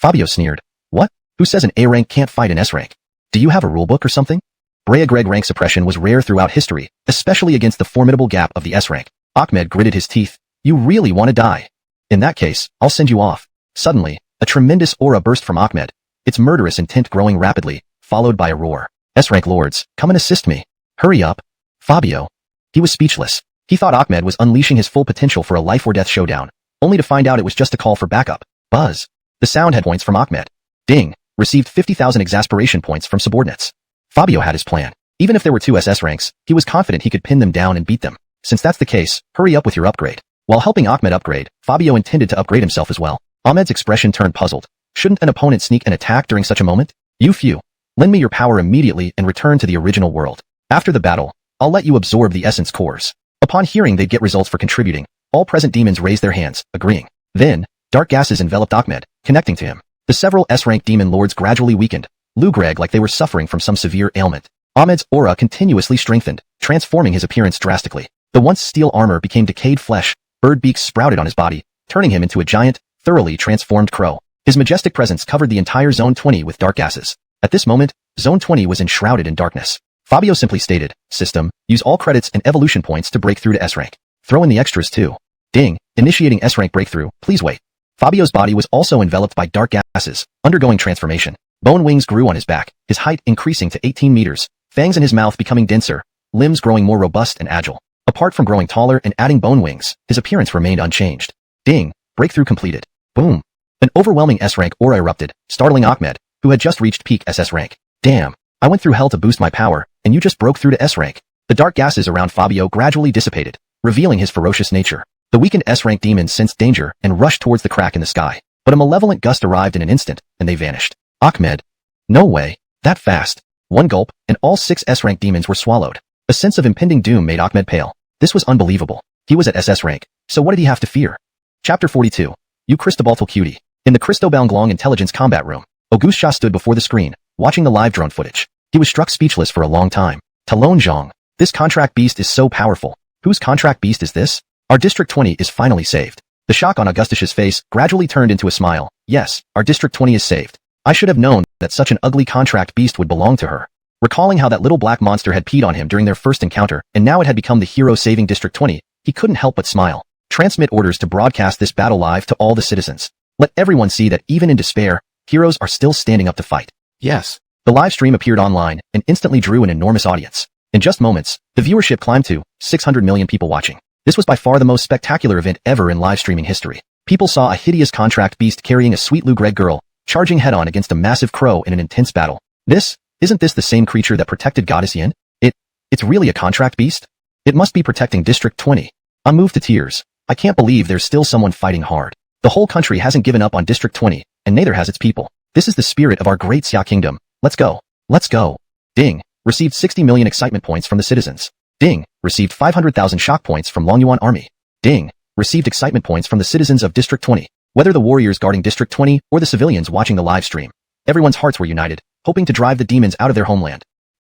S1: Fabio sneered. What? Who says an A rank can't fight an S rank? Do you have a rulebook or something? Brea Greg rank suppression was rare throughout history, especially against the formidable gap of the S rank. Ahmed gritted his teeth. You really want to die? In that case, I'll send you off. Suddenly, a tremendous aura burst from Ahmed, its murderous intent growing rapidly, followed by a roar. S-rank lords, come and assist me. Hurry up. Fabio. He was speechless. He thought Ahmed was unleashing his full potential for a life-or-death showdown, only to find out it was just a call for backup. Buzz. The sound had points from Ahmed. Ding. Received 50,000 exasperation points from subordinates. Fabio had his plan. Even if there were two SS ranks, he was confident he could pin them down and beat them. Since that's the case, hurry up with your upgrade. While helping Ahmed upgrade, Fabio intended to upgrade himself as well. Ahmed's expression turned puzzled. Shouldn't an opponent sneak an attack during such a moment? You few. Lend me your power immediately and return to the original world. After the battle, I'll let you absorb the essence cores. Upon hearing they'd get results for contributing, all present demons raised their hands, agreeing. Then, dark gases enveloped Ahmed, connecting to him. The several S-rank demon lords gradually weakened, Greg like they were suffering from some severe ailment. Ahmed's aura continuously strengthened, transforming his appearance drastically. The once steel armor became decayed flesh, bird beaks sprouted on his body, turning him into a giant, thoroughly transformed crow. His majestic presence covered the entire Zone 20 with dark gases. At this moment, Zone 20 was enshrouded in darkness. Fabio simply stated, System, use all credits and evolution points to break through to S-rank. Throw in the extras too. Ding, initiating S-rank breakthrough, please wait. Fabio's body was also enveloped by dark gases, undergoing transformation. Bone wings grew on his back, his height increasing to 18 meters, fangs in his mouth becoming denser, limbs growing more robust and agile. Apart from growing taller and adding bone wings, his appearance remained unchanged. Ding, breakthrough completed. Boom. An overwhelming S-rank aura erupted, startling Ahmed, who had just reached peak SS rank. Damn, I went through hell to boost my power, and you just broke through to S rank. The dark gases around Fabio gradually dissipated, revealing his ferocious nature. The weakened S-rank demons sensed danger and rushed towards the crack in the sky. But a malevolent gust arrived in an instant, and they vanished. Ahmed. No way. That fast. One gulp, and all 6 S-rank demons were swallowed. A sense of impending doom made Ahmed pale. This was unbelievable. He was at SS rank, so what did he have to fear? Chapter 42. You Cristobaltal Cutie. In the Cristobalglong Intelligence Combat Room, Auguste Shaw stood before the screen, watching the live drone footage. He was struck speechless for a long time. Talon Zhang. This contract beast is so powerful. Whose contract beast is this? Our District 20 is finally saved. The shock on Augustus's face gradually turned into a smile. Yes, our District 20 is saved. I should have known that such an ugly contract beast would belong to her. Recalling how that little black monster had peed on him during their first encounter, and now it had become the hero saving District 20, he couldn't help but smile. Transmit orders to broadcast this battle live to all the citizens. Let everyone see that even in despair, heroes are still standing up to fight. Yes. The live stream appeared online and instantly drew an enormous audience. In just moments, the viewership climbed to 600 million people watching. This was by far the most spectacular event ever in live streaming history. People saw a hideous contract beast carrying a sweet Lou Greg girl, charging head-on against a massive crow in an intense battle. Isn't this the same creature that protected Goddess Yin? It's really a contract beast? It must be protecting District 20. I'm moved to tears. I can't believe there's still someone fighting hard. The whole country hasn't given up on District 20, and neither has its people. This is the spirit of our great Xia Kingdom. Let's go. Let's go. Ding. Received 60 million excitement points from the citizens. Ding. Received 500,000 shock points from Longyuan Army. Ding. Received excitement points from the citizens of District 20. Whether the warriors guarding District 20 or the civilians watching the live stream, everyone's hearts were united, hoping to drive the demons out of their homeland.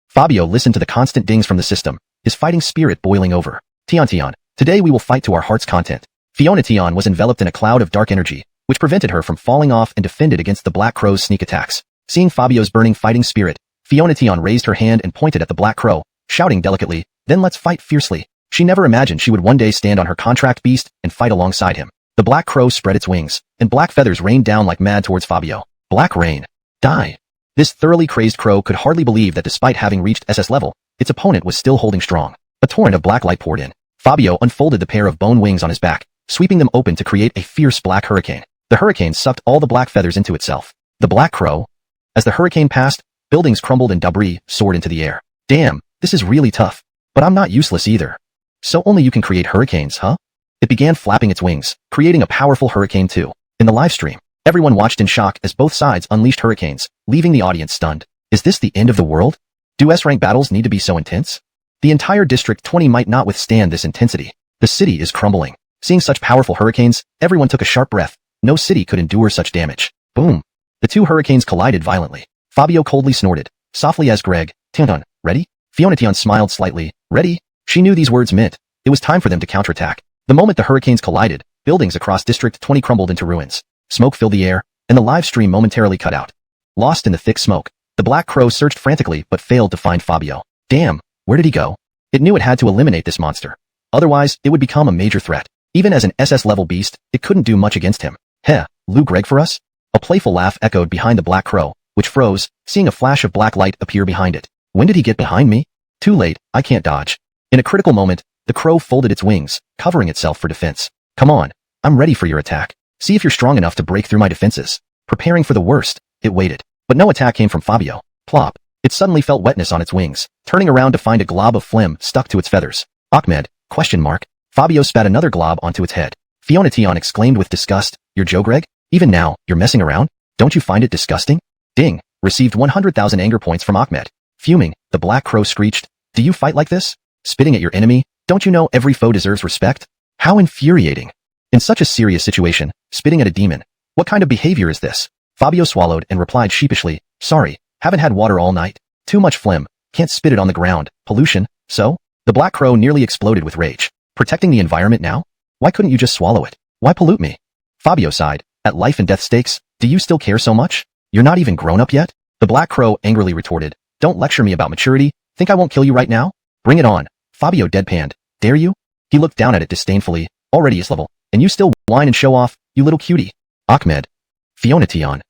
S1: Fabio listened to the constant dings from the system, his fighting spirit boiling over. Tian, today we will fight to our heart's content. Fiona Tian was enveloped in a cloud of dark energy, which prevented her from falling off and defended against the Black Crow's sneak attacks. Seeing Fabio's burning fighting spirit, Fiona Tian raised her hand and pointed at the Black Crow, shouting delicately, then let's fight fiercely. She never imagined she would one day stand on her contract beast and fight alongside him. The Black Crow spread its wings, and black feathers rained down like mad towards Fabio. Black rain. Die. This thoroughly crazed crow could hardly believe that despite having reached SS level, its opponent was still holding strong. A torrent of black light poured in. Fabio unfolded the pair of bone wings on his back, sweeping them open to create a fierce black hurricane. The hurricane sucked all the black feathers into itself. The Black Crow. As the hurricane passed, buildings crumbled and debris soared into the air. Damn, this is really tough. But I'm not useless either. So only you can create hurricanes, huh? It began flapping its wings, creating a powerful hurricane too. In the live stream, everyone watched in shock as both sides unleashed hurricanes, leaving the audience stunned. Is this the end of the world? Do S-rank battles need to be so intense? The entire District 20 might not withstand this intensity. The city is crumbling. Seeing such powerful hurricanes, everyone took a sharp breath. No city could endure such damage. Boom. The two hurricanes collided violently. Fabio coldly snorted, softly as Greg, Tian, ready? Fiona Tian smiled slightly, ready? She knew these words meant it was time for them to counterattack. The moment the hurricanes collided, buildings across District 20 crumbled into ruins. Smoke filled the air, and the live stream momentarily cut out. Lost in the thick smoke, the Black Crow searched frantically but failed to find Fabio. Damn, where did he go? It knew it had to eliminate this monster. Otherwise, it would become a major threat. Even as an SS-level beast, it couldn't do much against him. Heh, Lou Greg for us? A playful laugh echoed behind the Black Crow, which froze, seeing a flash of black light appear behind it. When did he get behind me? Too late, I can't dodge. In a critical moment, the crow folded its wings, covering itself for defense. Come on, I'm ready for your attack. See if you're strong enough to break through my defenses. Preparing for the worst, it waited. But no attack came from Fabio. Plop. It suddenly felt wetness on its wings, turning around to find a glob of phlegm stuck to its feathers. Ahmed? Question mark. Fabio spat another glob onto its head. Fiona Tion exclaimed with disgust, You're Joe Greg? Even now, you're messing around? Don't you find it disgusting? Ding. Received 100,000 anger points from Ahmed. Fuming, the Black Crow screeched, Do you fight like this? Spitting at your enemy? Don't you know every foe deserves respect? How infuriating. In such a serious situation, spitting at a demon. What kind of behavior is this? Fabio swallowed and replied sheepishly, Sorry, haven't had water all night. Too much phlegm. Can't spit it on the ground. Pollution. So? The Black Crow nearly exploded with rage. Protecting the environment now? Why couldn't you just swallow it? Why pollute me? Fabio sighed. At life and death stakes, do you still care so much? You're not even grown up yet? The Black Crow angrily retorted. Don't lecture me about maturity. Think I won't kill you right now? Bring it on. Fabio deadpanned. Dare you? He looked down at it disdainfully. Already his level. And you still whine and show off, you little cutie. Ahmed. Fiona Tion.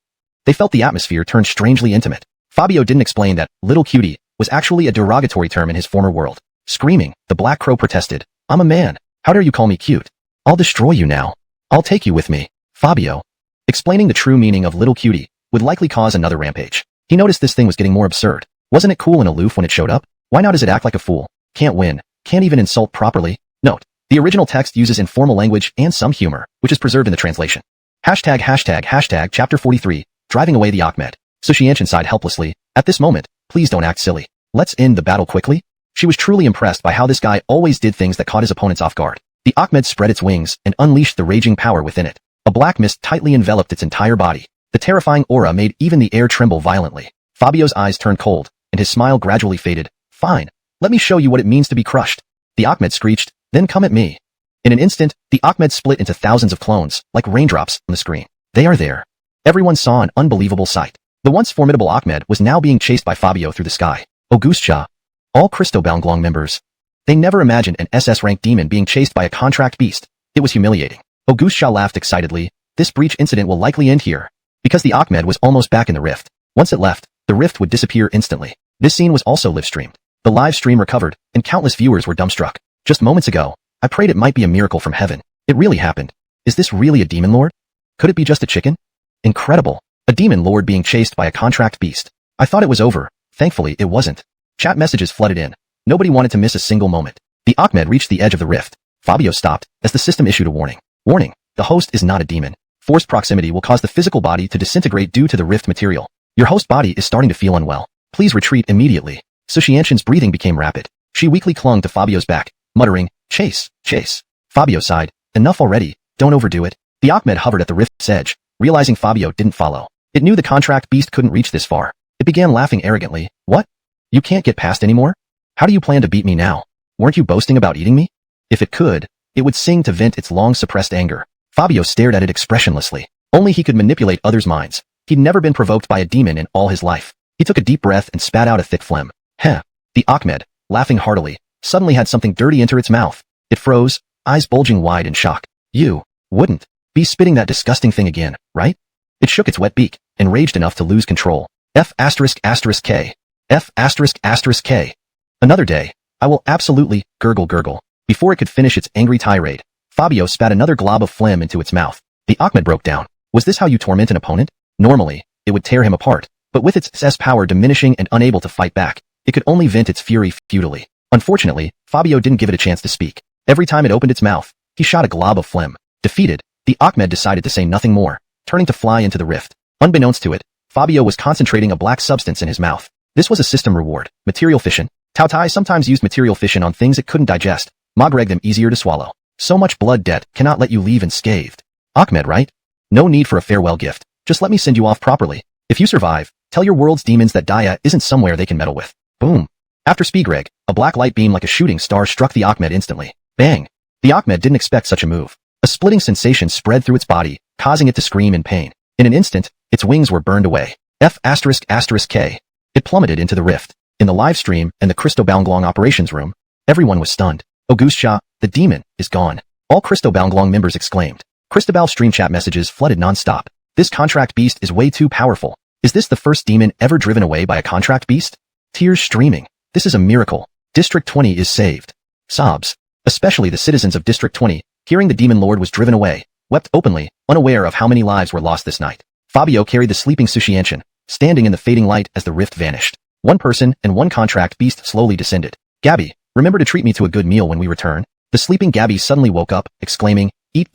S1: They felt the atmosphere turn strangely intimate. Fabio didn't explain that little cutie was actually a derogatory term in his former world. Screaming, the Black Crow protested. I'm a man. How dare you call me cute? I'll destroy you now. I'll take you with me. Fabio. Explaining the true meaning of little cutie would likely cause another rampage. He noticed this thing was getting more absurd. Wasn't it cool and aloof when it showed up? Why now does it act like a fool? Can't win. Can't even insult properly. Note. The original text uses informal language and some humor, which is preserved in the translation. Hashtag chapter 43, driving away the Ahmed. Sushianshin sighed helplessly. At this moment, please don't act silly. Let's end the battle quickly. She was truly impressed by how this guy always did things that caught his opponents off guard. The Ahmed spread its wings and unleashed the raging power within it. A black mist tightly enveloped its entire body. The terrifying aura made even the air tremble violently. Fabio's eyes turned cold, and his smile gradually faded. Fine. Let me show you what it means to be crushed. The Ahmed screeched, then come at me. In an instant, the Ahmed split into thousands of clones, like raindrops on the screen. They are there. Everyone saw an unbelievable sight. The once formidable Ahmed was now being chased by Fabio through the sky. Augustia. All Christobalnglong members. They never imagined an SS-rank demon being chased by a contract beast. It was humiliating. Augustia laughed excitedly. This breach incident will likely end here. Because the Ahmed was almost back in the rift. Once it left, the rift would disappear instantly. This scene was also live-streamed. The live stream recovered, and countless viewers were dumbstruck. Just moments ago, I prayed it might be a miracle from heaven. It really happened. Is this really a demon lord? Could it be just a chicken? Incredible. A demon lord being chased by a contract beast. I thought it was over. Thankfully, it wasn't. Chat messages flooded in. Nobody wanted to miss a single moment. The Ahmed reached the edge of the rift. Fabio stopped, as the system issued a warning. Warning. The host is not a demon. Forced proximity will cause the physical body to disintegrate due to the rift material. Your host body is starting to feel unwell. Please retreat immediately. Sushianshin's breathing became rapid. She weakly clung to Fabio's back, muttering, Chase, chase. Fabio sighed. Enough already. Don't overdo it. The Ahmed hovered at the rift's edge, realizing Fabio didn't follow. It knew the contract beast couldn't reach this far. It began laughing arrogantly. What? You can't get past anymore? How do you plan to beat me now? Weren't you boasting about eating me? If it could, it would sing to vent its long-suppressed anger. Fabio stared at it expressionlessly. Only he could manipulate others' minds. He'd never been provoked by a demon in all his life. He took a deep breath and spat out a thick phlegm. Heh. The Ahmed, laughing heartily, suddenly had something dirty enter its mouth. It froze, eyes bulging wide in shock. You wouldn't be spitting that disgusting thing again, right? It shook its wet beak, enraged enough to lose control. F***K. F***K. Another day. I will absolutely gurgle. Before it could finish its angry tirade, Fabio spat another glob of phlegm into its mouth. The Ahmed broke down. Was this how you torment an opponent? Normally, it would tear him apart, but with its SS power diminishing and unable to fight back, it could only vent its fury futilely. Unfortunately, Fabio didn't give it a chance to speak. Every time it opened its mouth, he shot a glob of phlegm. Defeated, the Ahmed decided to say nothing more, turning to fly into the rift. Unbeknownst to it, Fabio was concentrating a black substance in his mouth. This was a system reward. Material fission. Tao Tai sometimes used material fission on things it couldn't digest. Magreg them easier to swallow. So much blood debt cannot let you leave unscathed. Ahmed, right? No need for a farewell gift. Just let me send you off properly. If you survive, tell your world's demons that Daya isn't somewhere they can meddle with. Boom. After Speegreg, a black light beam like a shooting star struck the Ahmed instantly. Bang. The Ahmed didn't expect such a move. A splitting sensation spread through its body, causing it to scream in pain. In an instant, its wings were burned away. F***K. It plummeted into the rift. In the live stream and the Christobalnglong operations room, everyone was stunned. Augustia, the demon, is gone. All Christobalnglong members exclaimed. Christobal stream chat messages flooded non-stop. This contract beast is way too powerful. Is this the first demon ever driven away by a contract beast? Tears streaming. This is a miracle. District 20 is saved. Sobs. Especially the citizens of District 20, hearing the demon lord was driven away, wept openly, unaware of how many lives were lost this night. Fabio carried the sleeping Sushianshin, standing in the fading light as the rift vanished. One person and one contract beast slowly descended. Gabby, remember to treat me to a good meal when we return. The sleeping Gabby suddenly woke up, exclaiming, eat.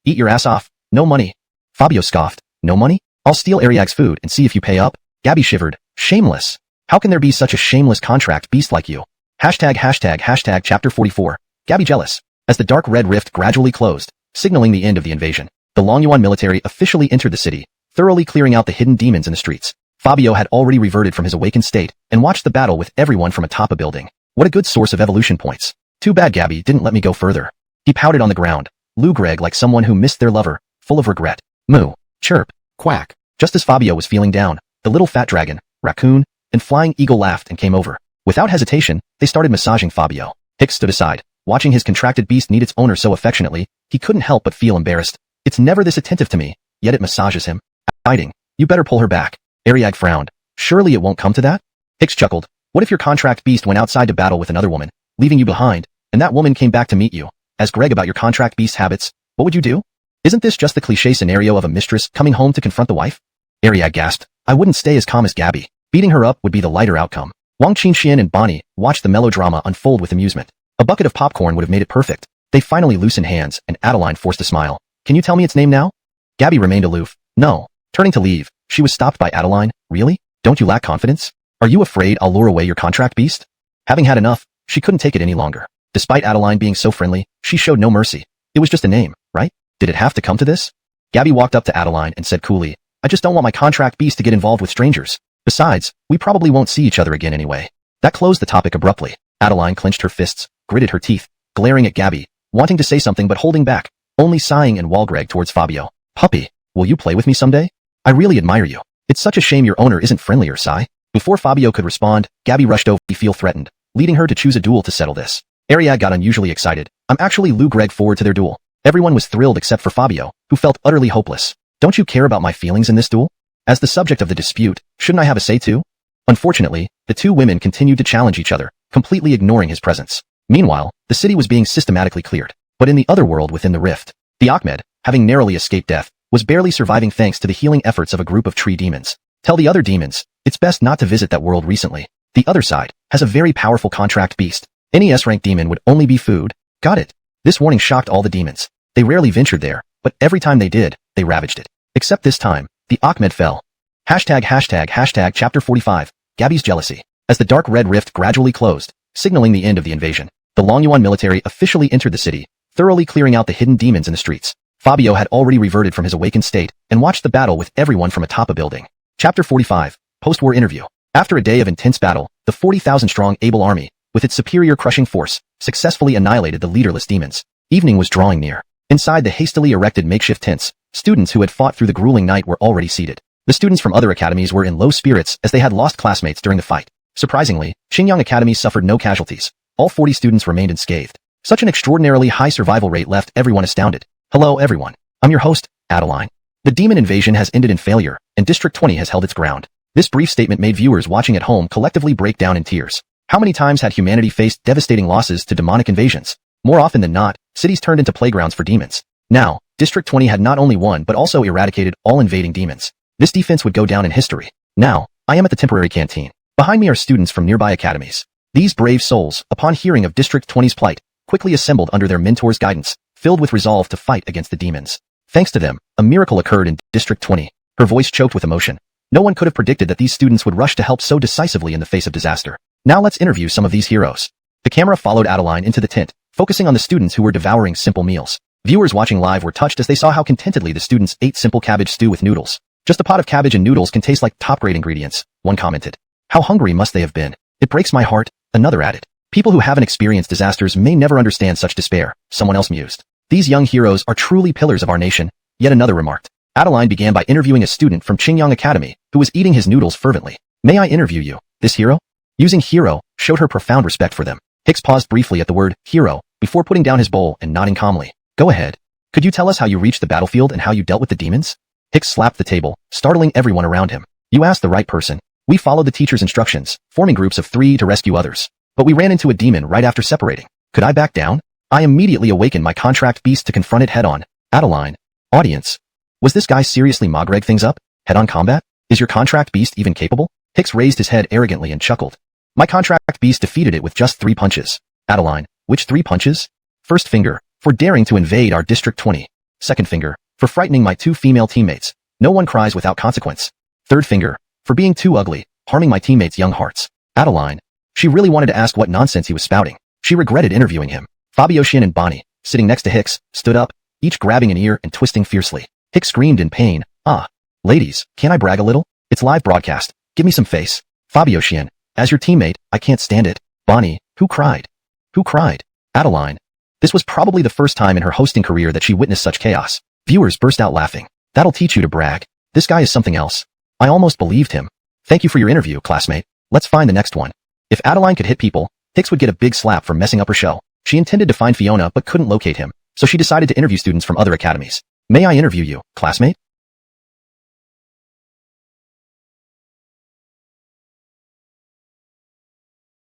S1: Eat your ass off. No money. Fabio scoffed. No money? I'll steal Ariag's food and see if you pay up. Gabby shivered. Shameless. How can there be such a shameless contract beast like you? Hashtag chapter 44. Gabby jealous. As the dark red rift gradually closed, signaling the end of the invasion, the Longyuan military officially entered the city, thoroughly clearing out the hidden demons in the streets. Fabio had already reverted from his awakened state and watched the battle with everyone from atop a building. What a good source of evolution points. Too bad Gabby didn't let me go further. He pouted on the ground. Lou Greg like someone who missed their lover, full of regret. Moo. Chirp. Quack. Just as Fabio was feeling down, the little fat dragon, raccoon, and flying eagle laughed and came over. Without hesitation, they started massaging Fabio. Hicks stood aside. Watching his contracted beast need its owner so affectionately, he couldn't help but feel embarrassed. It's never this attentive to me, yet it massages him. Hiding. You better pull her back. Ariag frowned. Surely it won't come to that? Hicks chuckled. What if your contract beast went outside to battle with another woman, leaving you behind, and that woman came back to meet you? Asked Greg about your contract beast habits. What would you do? Isn't this just the cliché scenario of a mistress coming home to confront the wife? Ariag gasped. I wouldn't stay as calm as Gabby. Beating her up would be the lighter outcome. Wang Qinxian and Bonnie watched the melodrama unfold with amusement. A bucket of popcorn would have made it perfect. They finally loosened hands, and Adeline forced a smile. Can you tell me its name now? Gabby remained aloof. No. Turning to leave, she was stopped by Adeline. Really? Don't you lack confidence? Are you afraid I'll lure away your contract beast? Having had enough, she couldn't take it any longer. Despite Adeline being so friendly, she showed no mercy. It was just a name, right? Did it have to come to this? Gabby walked up to Adeline and said coolly, I just don't want my contract beast to get involved with strangers. Besides, we probably won't see each other again anyway. That closed the topic abruptly. Adeline clenched her fists, gritted her teeth, glaring at Gabby, wanting to say something but holding back, only sighing and Walgreg towards Fabio. Puppy, will you play with me someday? I really admire you. It's such a shame your owner isn't friendlier, Sci. Before Fabio could respond, Gabby rushed over to feel threatened, leading her to choose a duel to settle this. Ariag got unusually excited. I'm actually Lou Greg forward to their duel. Everyone was thrilled except for Fabio, who felt utterly hopeless. Don't you care about my feelings in this duel? As the subject of the dispute, shouldn't I have a say too? Unfortunately, the two women continued to challenge each other, completely ignoring his presence. Meanwhile, the city was being systematically cleared. But in the other world within the rift, the Ahmed, having narrowly escaped death, was barely surviving thanks to the healing efforts of a group of tree demons. Tell the other demons, it's best not to visit that world recently. The other side has a very powerful contract beast. Any S-rank demon would only be food. Got it. This warning shocked all the demons. They rarely ventured there, but every time they did, they ravaged it. Except this time, the Ahmed fell. Hashtag chapter 45, Gabby's jealousy. As the dark red rift gradually closed, signaling the end of the invasion, the Longyuan military officially entered the city, thoroughly clearing out the hidden demons in the streets. Fabio had already reverted from his awakened state and watched the battle with everyone from atop a building. Chapter 45, Post-War Interview. After a day of intense battle, the 40,000-strong able army, with its superior crushing force, successfully annihilated the leaderless demons. Evening was drawing near. Inside the hastily erected makeshift tents, students who had fought through the grueling night were already seated. The students from other academies were in low spirits as they had lost classmates during the fight. Surprisingly, Xingyang Academy suffered no casualties. All 40 students remained unscathed. Such an extraordinarily high survival rate left everyone astounded. Hello everyone. I'm your host, Adeline. The demon invasion has ended in failure, and District 20 has held its ground. This brief statement made viewers watching at home collectively break down in tears. How many times had humanity faced devastating losses to demonic invasions? More often than not, cities turned into playgrounds for demons. Now, District 20 had not only won but also eradicated all invading demons. This defense would go down in history. Now, I am at the temporary canteen. Behind me are students from nearby academies. These brave souls, upon hearing of District 20's plight, quickly assembled under their mentor's guidance, filled with resolve to fight against the demons. Thanks to them, a miracle occurred in District 20. Her voice choked with emotion. No one could have predicted that these students would rush to help so decisively in the face of disaster. Now let's interview some of these heroes. The camera followed Adeline into the tent, focusing on the students who were devouring simple meals. Viewers watching live were touched as they saw how contentedly the students ate simple cabbage stew with noodles. Just a pot of cabbage and noodles can taste like top-grade ingredients, one commented. How hungry must they have been? It breaks my heart, another added. People who haven't experienced disasters may never understand such despair, someone else mused. These young heroes are truly pillars of our nation, yet another remarked. Adeline began by interviewing a student from Qingyang Academy who was eating his noodles fervently. May I interview you, this hero? Using hero showed her profound respect for them. Hicks paused briefly at the word hero before putting down his bowl and nodding calmly. Go ahead. Could you tell us how you reached the battlefield and how you dealt with the demons? Hicks slapped the table, startling everyone around him. You asked the right person. We followed the teacher's instructions, forming groups of 3 to rescue others. But we ran into a demon right after separating. Could I back down? I immediately awakened my contract beast to confront it head-on. Adeline. Audience. Was this guy seriously Mogreg things up? Head-on combat? Is your contract beast even capable? Hicks raised his head arrogantly and chuckled. My contract beast defeated it with just 3 punches. Adeline. Which 3 punches? First finger, for daring to invade our District 20. Second finger, for frightening my 2 female teammates. No one cries without consequence. Third finger, for being too ugly, harming my teammates' young hearts. Adeline. She really wanted to ask what nonsense he was spouting. She regretted interviewing him. Fabio, Shin, and Bonnie, sitting next to Hicks, stood up, each grabbing an ear and twisting fiercely. Hicks screamed in pain. Ah. Ladies, can I brag a little? It's live broadcast. Give me some face. Fabio, Shin. As your teammate, I can't stand it. Bonnie. Who cried? Who cried? Adeline. This was probably the first time in her hosting career that she witnessed such chaos. Viewers burst out laughing. That'll teach you to brag. This guy is something else. I almost believed him. Thank you for your interview, classmate. Let's find the next one. If Adeline could hit people, Hicks would get a big slap for messing up her show. She intended to find Fiona but couldn't locate him, so she decided to interview students from other academies. May I interview you, classmate?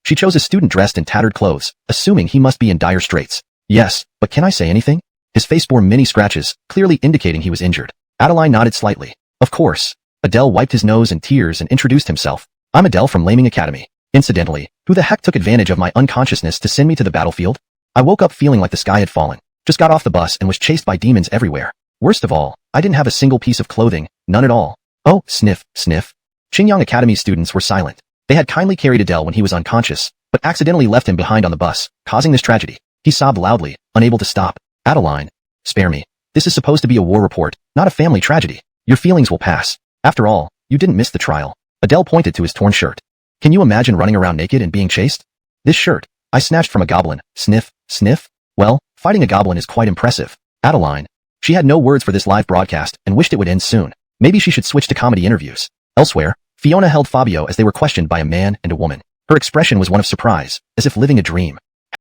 S1: She chose a student dressed in tattered clothes, assuming he must be in dire straits. Yes, but can I say anything? His face bore many scratches, clearly indicating he was injured. Adeline nodded slightly. Of course. Adele wiped his nose in tears and introduced himself. I'm Adele from Laming Academy. Incidentally, who the heck took advantage of my unconsciousness to send me to the battlefield? I woke up feeling like the sky had fallen. Just got off the bus and was chased by demons everywhere. Worst of all, I didn't have a single piece of clothing, none at all. Oh, sniff, sniff. Qingyang Academy students were silent. They had kindly carried Adele when he was unconscious, but accidentally left him behind on the bus, causing this tragedy. He sobbed loudly, unable to stop. Adeline. Spare me. This is supposed to be a war report, not a family tragedy. Your feelings will pass. After all, you didn't miss the trial. Adele pointed to his torn shirt. Can you imagine running around naked and being chased? This shirt, I snatched from a goblin. Sniff, sniff. Well, fighting a goblin is quite impressive. Adeline. She had no words for this live broadcast and wished it would end soon. Maybe she should switch to comedy interviews. Elsewhere, Fiona held Fabio as they were questioned by a man and a woman. Her expression was one of surprise, as if living a dream.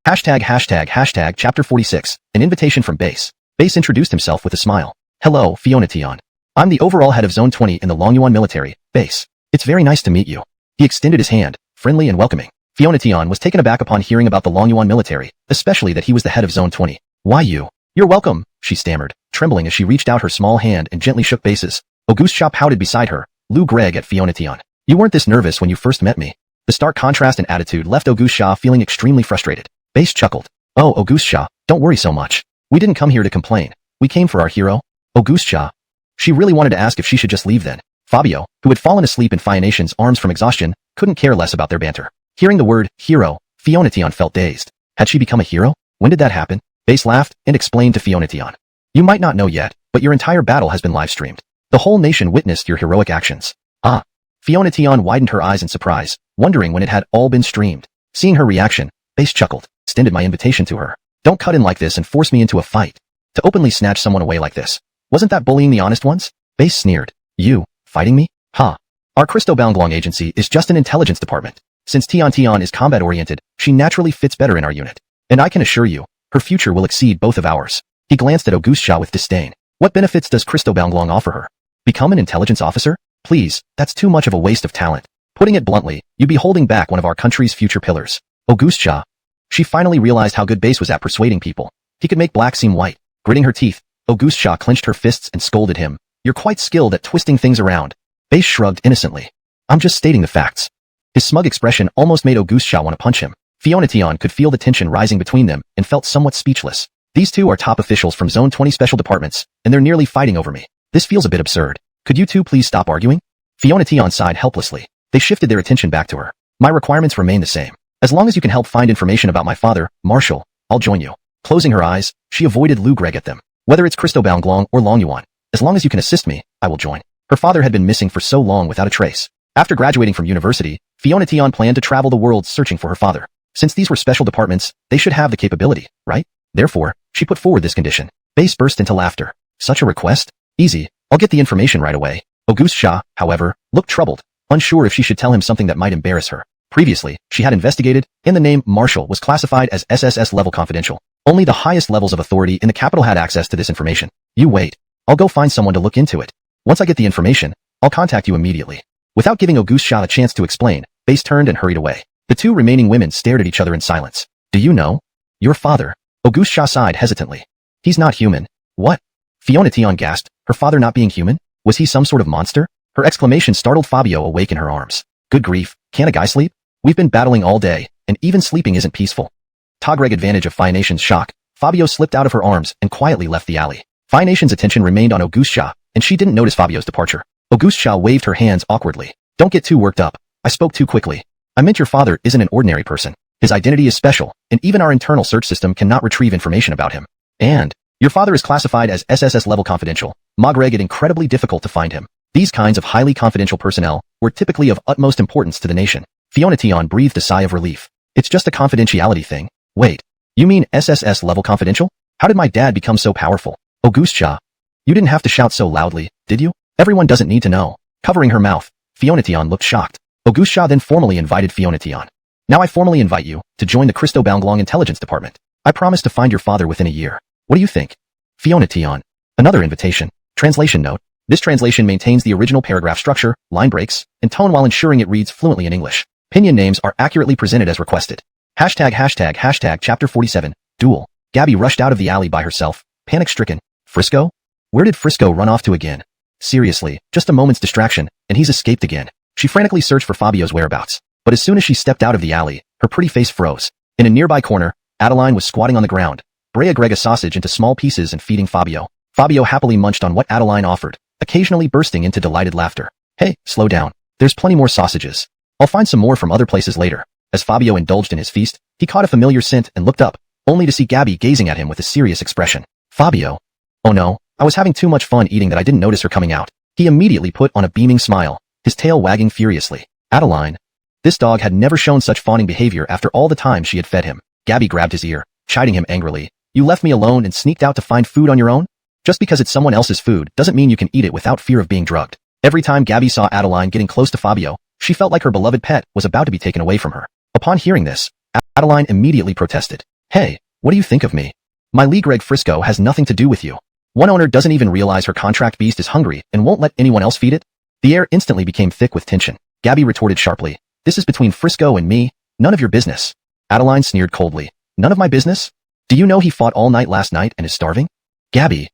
S1: Hashtag chapter 46, an invitation from Base. Base introduced himself with a smile. Hello, Fiona Tion. I'm the overall head of Zone 20 in the Longyuan military, Base. It's very nice to meet you. He extended his hand, friendly and welcoming. Fiona Tion was taken aback upon hearing about the Longyuan military, especially that he was the head of Zone 20. Why you? You're welcome, she stammered, trembling as she reached out her small hand and gently shook Base's. Auguste Shaw pouted beside her, Lou Gregg at Fiona Tion. You weren't this nervous when you first met me. The stark contrast in attitude left Auguste Shaw feeling extremely frustrated. Base chuckled. Oh, Auguste Shaw, don't worry so much. We didn't come here to complain. We came for our hero. Auguste Shaw. She really wanted to ask if she should just leave then. Fabio, who had fallen asleep in Fionation's arms from exhaustion, couldn't care less about their banter. Hearing the word, hero, Fiona Tion felt dazed. Had she become a hero? When did that happen? Base laughed and explained to Fiona Tion. You might not know yet, but your entire battle has been live-streamed. The whole nation witnessed your heroic actions. Ah. Fiona Tion widened her eyes in surprise, wondering when it had all been streamed. Seeing her reaction, Base chuckled, extended my invitation to her. Don't cut in like this and force me into a fight. To openly snatch someone away like this. Wasn't that bullying the honest ones? Base sneered. You, fighting me? Ha. Our Christo Baonglong agency is just an intelligence department. Since Tion is combat-oriented, she naturally fits better in our unit. And I can assure you, her future will exceed both of ours. He glanced at Auguste Shaw with disdain. What benefits does Christo Baonglong offer her? Become an intelligence officer? Please, that's too much of a waste of talent. Putting it bluntly, you'd be holding back one of our country's future pillars. Auguste Shaw. She finally realized how good Base was at persuading people. He could make black seem white. Gritting her teeth, Auguste Shaw clenched her fists and scolded him. You're quite skilled at twisting things around. Base shrugged innocently. I'm just stating the facts. His smug expression almost made Auguste Shaw want to punch him. Fiona Tion could feel the tension rising between them and felt somewhat speechless. These two are top officials from Zone 20 special departments, and they're nearly fighting over me. This feels a bit absurd. Could you two please stop arguing? Fiona Tion sighed helplessly. They shifted their attention back to her. My requirements remain the same. As long as you can help find information about my father, Marshall, I'll join you. Closing her eyes, she avoided Lou Gregg at them. Whether it's Christo Baonglong or Longyuan, as long as you can assist me, I will join. Her father had been missing for so long without a trace. After graduating from university, Fiona Tion planned to travel the world searching for her father. Since these were special departments, they should have the capability, right? Therefore, she put forward this condition. Base burst into laughter. Such a request? Easy. I'll get the information right away. Auguste Shah, however, looked troubled, unsure if she should tell him something that might embarrass her. Previously, she had investigated, and the name Marshall was classified as SSS level confidential. Only the highest levels of authority in the capital had access to this information. You wait. I'll go find someone to look into it. Once I get the information, I'll contact you immediately. Without giving Auguste Shah a chance to explain, Base turned and hurried away. The two remaining women stared at each other in silence. Do you know? Your father. Auguste Shah sighed hesitantly. He's not human. What? Fiona Tion gasped, her father not being human? Was he some sort of monster? Her exclamation startled Fabio awake in her arms. Good grief, can't a guy sleep? We've been battling all day, and even sleeping isn't peaceful. Tagreg advantage of Fionation's shock, Fabio slipped out of her arms and quietly left the alley. Fionation's attention remained on Auguste Shah, and she didn't notice Fabio's departure. Auguste Shah waved her hands awkwardly. Don't get too worked up. I spoke too quickly. I meant your father isn't an ordinary person. His identity is special, and even our internal search system cannot retrieve information about him. And your father is classified as SSS level confidential. Magreg it incredibly difficult to find him. These kinds of highly confidential personnel were typically of utmost importance to the nation. Fiona Tion breathed a sigh of relief. It's just a confidentiality thing. Wait, you mean SSS level confidential? How did my dad become so powerful? Auguste Shah. You didn't have to shout so loudly, did you? Everyone doesn't need to know. Covering her mouth, Fiona Tion looked shocked. Auguste Shah then formally invited Fiona Tion. Now I formally invite you to join the Christo Baunglong Intelligence Department. I promise to find your father within a year. What do you think? Fiona Tion. Another invitation. Translation note. This translation maintains the original paragraph structure, line breaks, and tone while ensuring it reads fluently in English. Pinyin names are accurately presented as requested. ##### Chapter 47. Duel. Gabby rushed out of the alley by herself, panic-stricken. Frisco? Where did Frisco run off to again? Seriously, just a moment's distraction, and he's escaped again. She frantically searched for Fabio's whereabouts. But as soon as she stepped out of the alley, her pretty face froze. In a nearby corner, Adeline was squatting on the ground, Brea Greg a sausage into small pieces and feeding Fabio. Fabio happily munched on what Adeline offered, occasionally bursting into delighted laughter. Hey, slow down. There's plenty more sausages. I'll find some more from other places later. As Fabio indulged in his feast, he caught a familiar scent and looked up, only to see Gabby gazing at him with a serious expression. Fabio. Oh no, I was having too much fun eating that I didn't notice her coming out. He immediately put on a beaming smile, his tail wagging furiously. Adeline. This dog had never shown such fawning behavior after all the time she had fed him. Gabby grabbed his ear, chiding him angrily. You left me alone and sneaked out to find food on your own? Just because it's someone else's food doesn't mean you can eat it without fear of being drugged. Every time Gabby saw Adeline getting close to Fabio, she felt like her beloved pet was about to be taken away from her. Upon hearing this, Adeline immediately protested. Hey, what do you think of me? My Lee Greg Frisco has nothing to do with you. One owner doesn't even realize her contract beast is hungry and won't let anyone else feed it? The air instantly became thick with tension. Gabby retorted sharply. This is between Frisco and me, none of your business. Adeline sneered coldly. None of my business? Do you know he fought all night last night and is starving? Gabby.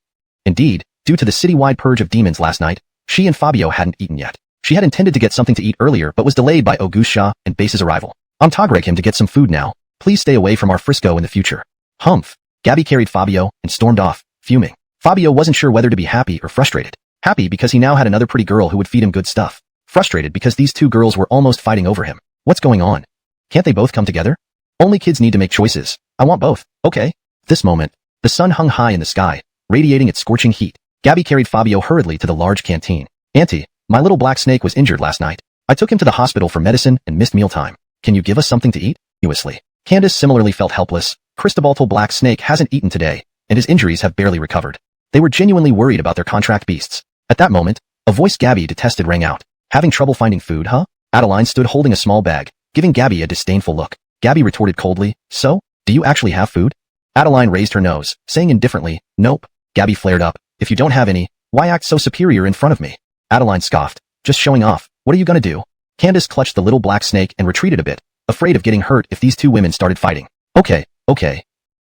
S1: Indeed, due to the citywide purge of demons last night, she and Fabio hadn't eaten yet. She had intended to get something to eat earlier but was delayed by Auguste Shah and Base's arrival. I'm Tagreg him to get some food now. Please stay away from our Frisco in the future. Humph. Gabby carried Fabio and stormed off, fuming. Fabio wasn't sure whether to be happy or frustrated. Happy because he now had another pretty girl who would feed him good stuff. Frustrated because these two girls were almost fighting over him. What's going on? Can't they both come together? Only kids need to make choices. I want both. Okay. This moment, the sun hung high in the sky, radiating its scorching heat. Gabby carried Fabio hurriedly to the large canteen. Auntie, my little black snake was injured last night. I took him to the hospital for medicine and missed mealtime. Can you give us something to eat? Uselessly. Candace similarly felt helpless. Cristobal's black snake hasn't eaten today, and his injuries have barely recovered. They were genuinely worried about their contract beasts. At that moment, a voice Gabby detested rang out. Having trouble finding food, huh? Adeline stood holding a small bag, giving Gabby a disdainful look. Gabby retorted coldly, so, do you actually have food? Adeline raised her nose, saying indifferently, nope. Gabby flared up, if you don't have any, why act so superior in front of me? Adeline scoffed, just showing off, what are you gonna do? Candace clutched the little black snake and retreated a bit, afraid of getting hurt if these two women started fighting. Okay.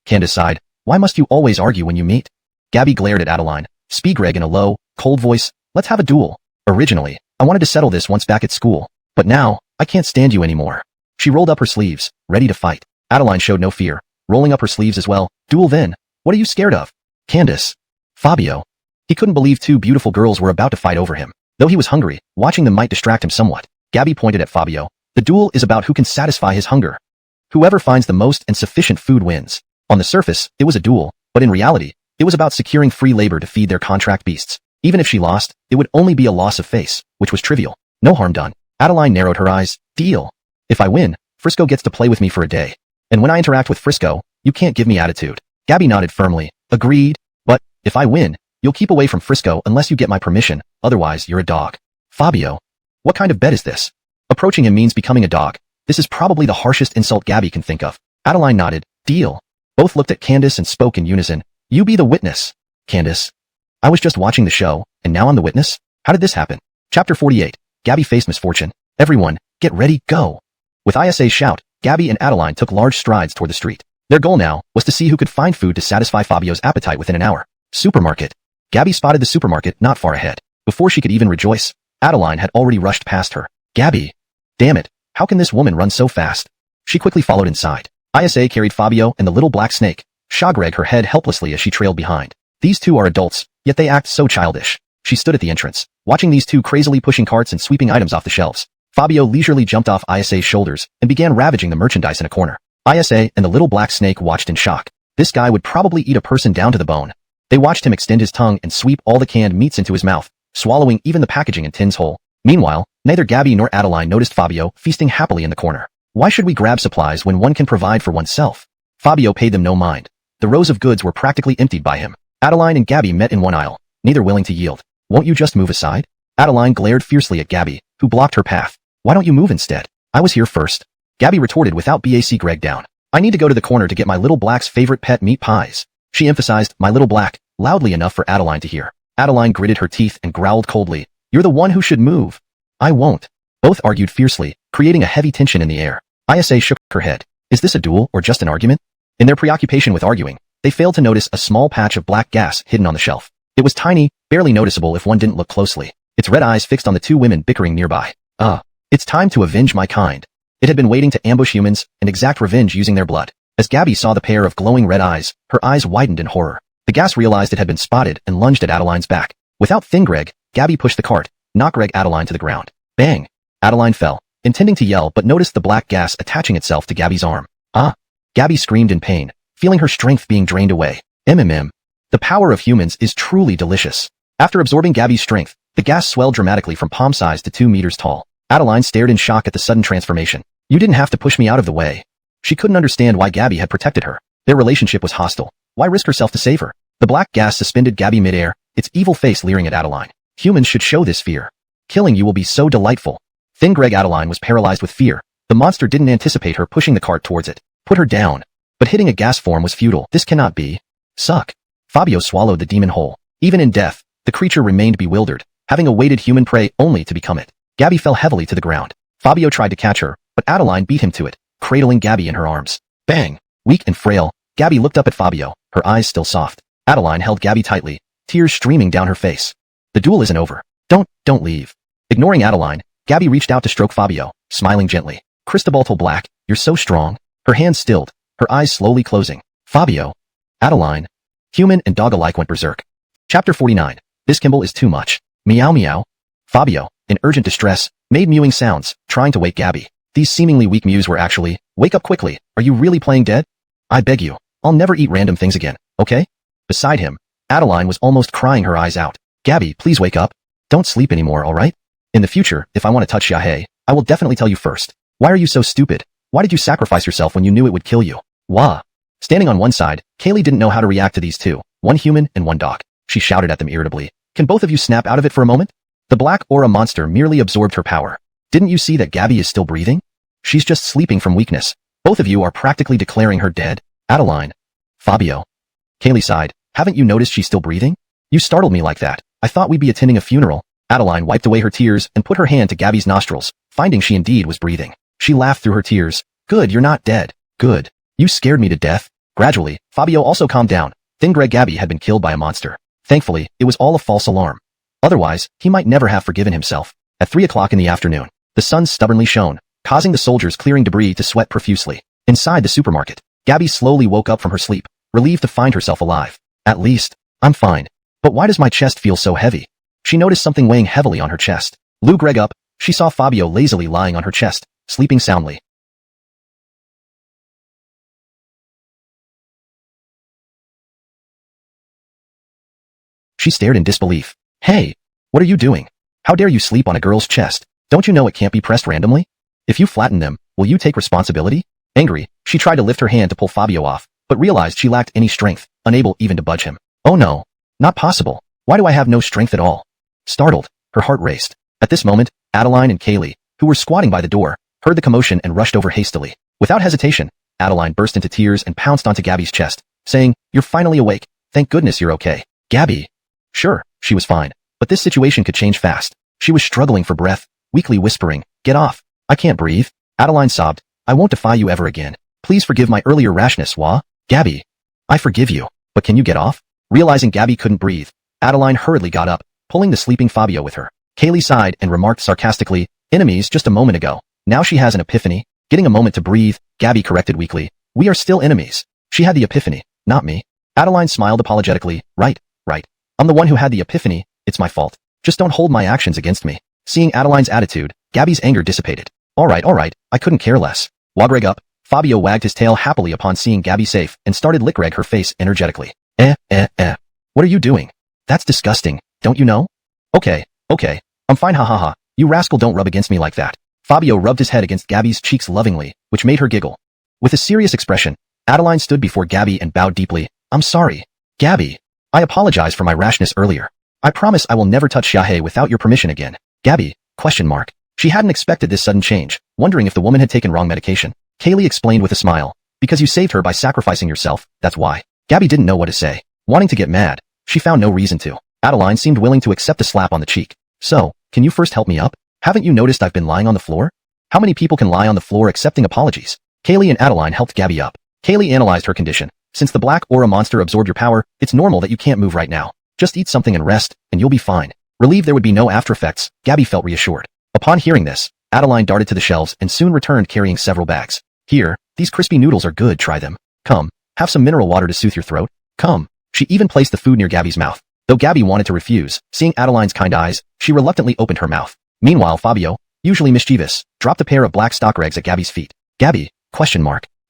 S1: Candace sighed, why must you always argue when you meet? Gabby glared at Adeline, Spigreg in a low, cold voice, let's have a duel. Originally, I wanted to settle this once back at school, but now, I can't stand you anymore. She rolled up her sleeves, ready to fight. Adeline showed no fear, rolling up her sleeves as well. Duel then. What are you scared of? Candace. Fabio. He couldn't believe two beautiful girls were about to fight over him. Though he was hungry, watching them might distract him somewhat. Gabby pointed at Fabio. The duel is about who can satisfy his hunger. Whoever finds the most and sufficient food wins. On the surface, it was a duel, but in reality, it was about securing free labor to feed their contract beasts. Even if she lost, it would only be a loss of face, which was trivial. No harm done. Adeline narrowed her eyes. Deal. If I win, Frisco gets to play with me for a day. And when I interact with Frisco, you can't give me attitude. Gabby nodded firmly. Agreed. But, if I win, You'll keep away from Frisco unless you get my permission, otherwise you're a dog. Fabio. What kind of bed is this? Approaching him means becoming a dog. This is probably the harshest insult Gabby can think of. Adeline nodded. Deal. Both looked at Candace and spoke in unison. You be the witness. Candace. I was just watching the show, and now I'm the witness? How did this happen? Chapter 48. Gabby faced misfortune. Everyone, get ready, go. With ISA's shout, Gabby and Adeline took large strides toward the street. Their goal now was to see who could find food to satisfy Fabio's appetite within an hour. Supermarket. Gabby spotted the supermarket not far ahead. Before she could even rejoice, Adeline had already rushed past her. Gabby. Damn it, how can this woman run so fast? She quickly followed inside. ISA carried Fabio and the little black snake, Shagreg her head helplessly as she trailed behind. These two are adults, yet they act so childish. She stood at the entrance, watching these two crazily pushing carts and sweeping items off the shelves. Fabio leisurely jumped off ISA's shoulders and began ravaging the merchandise in a corner. ISA and the little black snake watched in shock. This guy would probably eat a person down to the bone. They watched him extend his tongue and sweep all the canned meats into his mouth, swallowing even the packaging and tins whole. Meanwhile, neither Gabby nor Adeline noticed Fabio feasting happily in the corner. Why should we grab supplies when one can provide for oneself? Fabio paid them no mind. The rows of goods were practically emptied by him. Adeline and Gabby met in one aisle, neither willing to yield. Won't you just move aside? Adeline glared fiercely at Gabby, who blocked her path. Why don't you move instead? I was here first. Gabby retorted without BAC Greg down. I need to go to the corner to get my little black's favorite pet meat pies. She emphasized, my little black, loudly enough for Adeline to hear. Adeline gritted her teeth and growled coldly. You're the one who should move. I won't. Both argued fiercely, creating a heavy tension in the air. ISA shook her head. Is this a duel or just an argument? In their preoccupation with arguing, they failed to notice a small patch of black gas hidden on the shelf. It was tiny, barely noticeable if one didn't look closely. Its red eyes fixed on the two women bickering nearby. It's time to avenge my kind. It had been waiting to ambush humans and exact revenge using their blood. As Gabby saw the pair of glowing red eyes, her eyes widened in horror. The gas realized it had been spotted and lunged at Adeline's back. Without thin Greg, Gabby pushed the cart, knocked Greg Adeline to the ground. Bang! Adeline fell, intending to yell but noticed the black gas attaching itself to Gabby's arm. Gabby screamed in pain, feeling her strength being drained away. The power of humans is truly delicious. After absorbing Gabby's strength, the gas swelled dramatically from palm size to 2 meters tall. Adeline stared in shock at the sudden transformation. You didn't have to push me out of the way. She couldn't understand why Gabby had protected her. Their relationship was hostile. Why risk herself to save her? The black gas suspended Gabby midair, its evil face leering at Adeline. Humans should show this fear. Killing you will be so delightful. Thin Greg Adeline was paralyzed with fear. The monster didn't anticipate her pushing the cart towards it. Put her down. But hitting a gas form was futile. This cannot be. Suck. Fabio swallowed the demon whole. Even in death, the creature remained bewildered, having awaited human prey only to become it. Gabby fell heavily to the ground. Fabio tried to catch her, but Adeline beat him to it, cradling Gabby in her arms. Bang! Weak and frail, Gabby looked up at Fabio, her eyes still soft. Adeline held Gabby tightly, tears streaming down her face. The duel isn't over. Don't leave. Ignoring Adeline, Gabby reached out to stroke Fabio, smiling gently. Cristobal Black, you're so strong. Her hands stilled, her eyes slowly closing. Fabio. Adeline. Human and dog alike went berserk. Chapter 49. This Kimball is too much. Meow meow. Fabio, in urgent distress, made mewing sounds, trying to wake Gabby. These seemingly weak mews were actually, wake up quickly, are you really playing dead? I beg you, I'll never eat random things again, okay? Beside him, Adeline was almost crying her eyes out. Gabby, please wake up. Don't sleep anymore, alright? In the future, if I want to touch Yahay, I will definitely tell you first. Why are you so stupid? Why did you sacrifice yourself when you knew it would kill you? Wah. Standing on one side, Kaylee didn't know how to react to these two, one human and one dog. She shouted at them irritably. Can both of you snap out of it for a moment? The black aura monster merely absorbed her power. Didn't you see that Gabby is still breathing? She's just sleeping from weakness. Both of you are practically declaring her dead. Adeline. Fabio. Kaylee sighed. Haven't you noticed she's still breathing? You startled me like that. I thought we'd be attending a funeral. Adeline wiped away her tears and put her hand to Gabby's nostrils, finding she indeed was breathing. She laughed through her tears. Good, you're not dead. Good. You scared me to death. Gradually, Fabio also calmed down. Thin Greg Gabby had been killed by a monster. Thankfully, it was all a false alarm. Otherwise, he might never have forgiven himself. At 3 o'clock in the afternoon, the sun stubbornly shone, causing the soldiers clearing debris to sweat profusely. Inside the supermarket, Gabby slowly woke up from her sleep, relieved to find herself alive. At least, I'm fine. But why does my chest feel so heavy? She noticed something weighing heavily on her chest. Lou Greg up, she saw Fabio lazily lying on her chest, sleeping soundly. She stared in disbelief. Hey, what are you doing? How dare you sleep on a girl's chest? Don't you know it can't be pressed randomly? If you flatten them, will you take responsibility? Angry, she tried to lift her hand to pull Fabio off, but realized she lacked any strength, unable even to budge him. Oh no, not possible. Why do I have no strength at all? Startled, her heart raced. At this moment, Adeline and Kaylee, who were squatting by the door, heard the commotion and rushed over hastily. Without hesitation, Adeline burst into tears and pounced onto Gabby's chest, saying, "You're finally awake. Thank goodness you're okay." Gabby. Sure, she was fine, but this situation could change fast. She was struggling for breath, weakly whispering, "Get off. I can't breathe." Adeline sobbed, "I won't defy you ever again. Please forgive my earlier rashness, Wah." Gabby. "I forgive you, but can you get off?" Realizing Gabby couldn't breathe, Adeline hurriedly got up, pulling the sleeping Fabio with her. Kaylee sighed and remarked sarcastically, "Enemies just a moment ago. Now she has an epiphany." Getting a moment to breathe, Gabby corrected weakly, "We are still enemies. She had the epiphany, not me." Adeline smiled apologetically, Right. I'm the one who had the epiphany, it's my fault. Just don't hold my actions against me." Seeing Adeline's attitude, Gabby's anger dissipated. All right, I couldn't care less. Wagreg up, Fabio wagged his tail happily upon seeing Gabby safe and started lickreg her face energetically. What are you doing? That's disgusting, don't you know? Okay, I'm fine, ha ha ha. You rascal, don't rub against me like that. Fabio rubbed his head against Gabby's cheeks lovingly, which made her giggle. With a serious expression, Adeline stood before Gabby and bowed deeply. "I'm sorry. Gabby. I apologize for my rashness earlier. I promise I will never touch Xiahe without your permission again." Gabby, ? She hadn't expected this sudden change, wondering if the woman had taken wrong medication. Kaylee explained with a smile. "Because you saved her by sacrificing yourself, that's why." Gabby didn't know what to say. Wanting to get mad, she found no reason to. Adeline seemed willing to accept a slap on the cheek. "So, can you first help me up? Haven't you noticed I've been lying on the floor? How many people can lie on the floor accepting apologies?" Kaylee and Adeline helped Gabby up. Kaylee analyzed her condition. "Since the black aura monster absorbed your power, it's normal that you can't move right now. Just eat something and rest, and you'll be fine." Relieved there would be no after effects, Gabby felt reassured. Upon hearing this, Adeline darted to the shelves and soon returned carrying several bags. "Here, these crispy noodles are good, try them. Come, have some mineral water to soothe your throat. Come." She even placed the food near Gabby's mouth. Though Gabby wanted to refuse, seeing Adeline's kind eyes, she reluctantly opened her mouth. Meanwhile, Fabio, usually mischievous, dropped a pair of black stock eggs at Gabby's feet. "Gabby, ?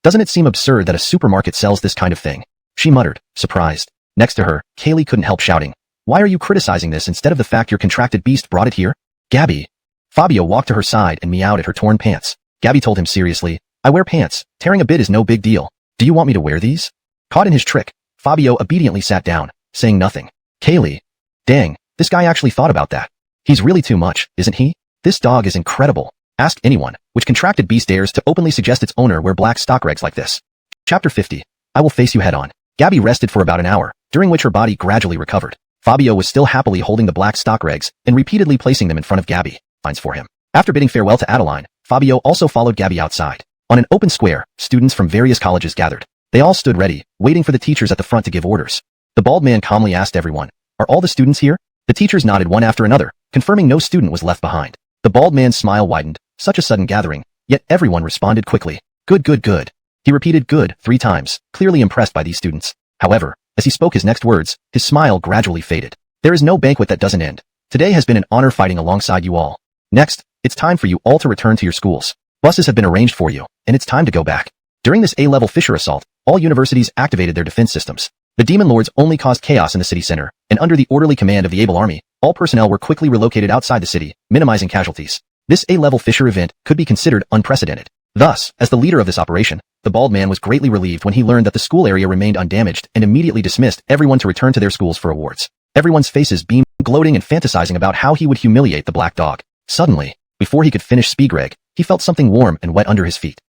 S1: Doesn't it seem absurd that a supermarket sells this kind of thing?" she muttered, surprised. Next to her, Kaylee couldn't help shouting, "Why are you criticizing this instead of the fact your contracted beast brought it here?" "Gabby." Fabio walked to her side and meowed at her torn pants. Gabby told him seriously, "I wear pants. Tearing a bit is no big deal. Do you want me to wear these?" Caught in his trick, Fabio obediently sat down, saying nothing. Kaylee. "Dang, this guy actually thought about that. He's really too much, isn't he? This dog is incredible. Ask anyone, which contracted beast dares to openly suggest its owner wear black stock eggs like this." Chapter 50. I will face you head on. Gabby rested for about an hour, during which her body gradually recovered. Fabio was still happily holding the black stock eggs and repeatedly placing them in front of Gabby. Finds for him. After bidding farewell to Adeline, Fabio also followed Gabby outside. On an open square, students from various colleges gathered. They all stood ready, waiting for the teachers at the front to give orders. The bald man calmly asked everyone, "Are all the students here?" The teachers nodded one after another, confirming no student was left behind. The bald man's smile widened. Such a sudden gathering, yet everyone responded quickly. Good. He repeated good 3 times, clearly impressed by these students. However, as he spoke his next words, his smile gradually faded. "There is no banquet that doesn't end. Today has been an honor fighting alongside you all. Next, it's time for you all to return to your schools. Buses have been arranged for you, and it's time to go back." During this A-level Fisher assault, all universities activated their defense systems. The demon lords only caused chaos in the city center, and under the orderly command of the able army, all personnel were quickly relocated outside the city, minimizing casualties. This A-level Fisher event could be considered unprecedented. Thus, as the leader of this operation, the bald man was greatly relieved when he learned that the school area remained undamaged and immediately dismissed everyone to return to their schools for awards. Everyone's faces beamed, gloating and fantasizing about how he would humiliate the black dog. Suddenly, before he could finish Speegreg, he felt something warm and wet under his feet.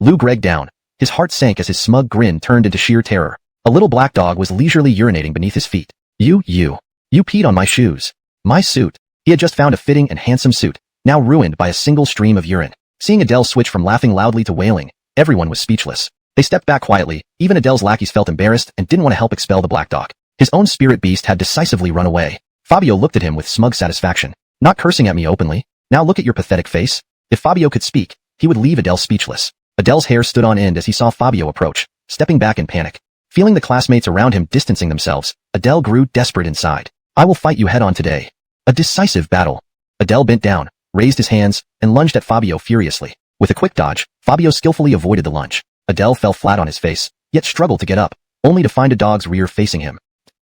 S1: Lou Greg down. His heart sank as his smug grin turned into sheer terror. A little black dog was leisurely urinating beneath his feet. You peed on my shoes. My suit. He had just found a fitting and handsome suit, now ruined by a single stream of urine. Seeing Adele switch from laughing loudly to wailing, everyone was speechless. They stepped back quietly. Even Adele's lackeys felt embarrassed and didn't want to help expel the black dog. His own spirit beast had decisively run away. Fabio looked at him with smug satisfaction. "Not cursing at me openly. Now look at your pathetic face." If Fabio could speak, he would leave Adele speechless. Adele's hair stood on end as he saw Fabio approach, stepping back in panic. Feeling the classmates around him distancing themselves, Adele grew desperate inside. "I will fight you head on today. A decisive battle." Adele bent down, raised his hands, and lunged at Fabio furiously. With a quick dodge, Fabio skillfully avoided the lunge. Adele fell flat on his face, yet struggled to get up, only to find a dog's rear facing him.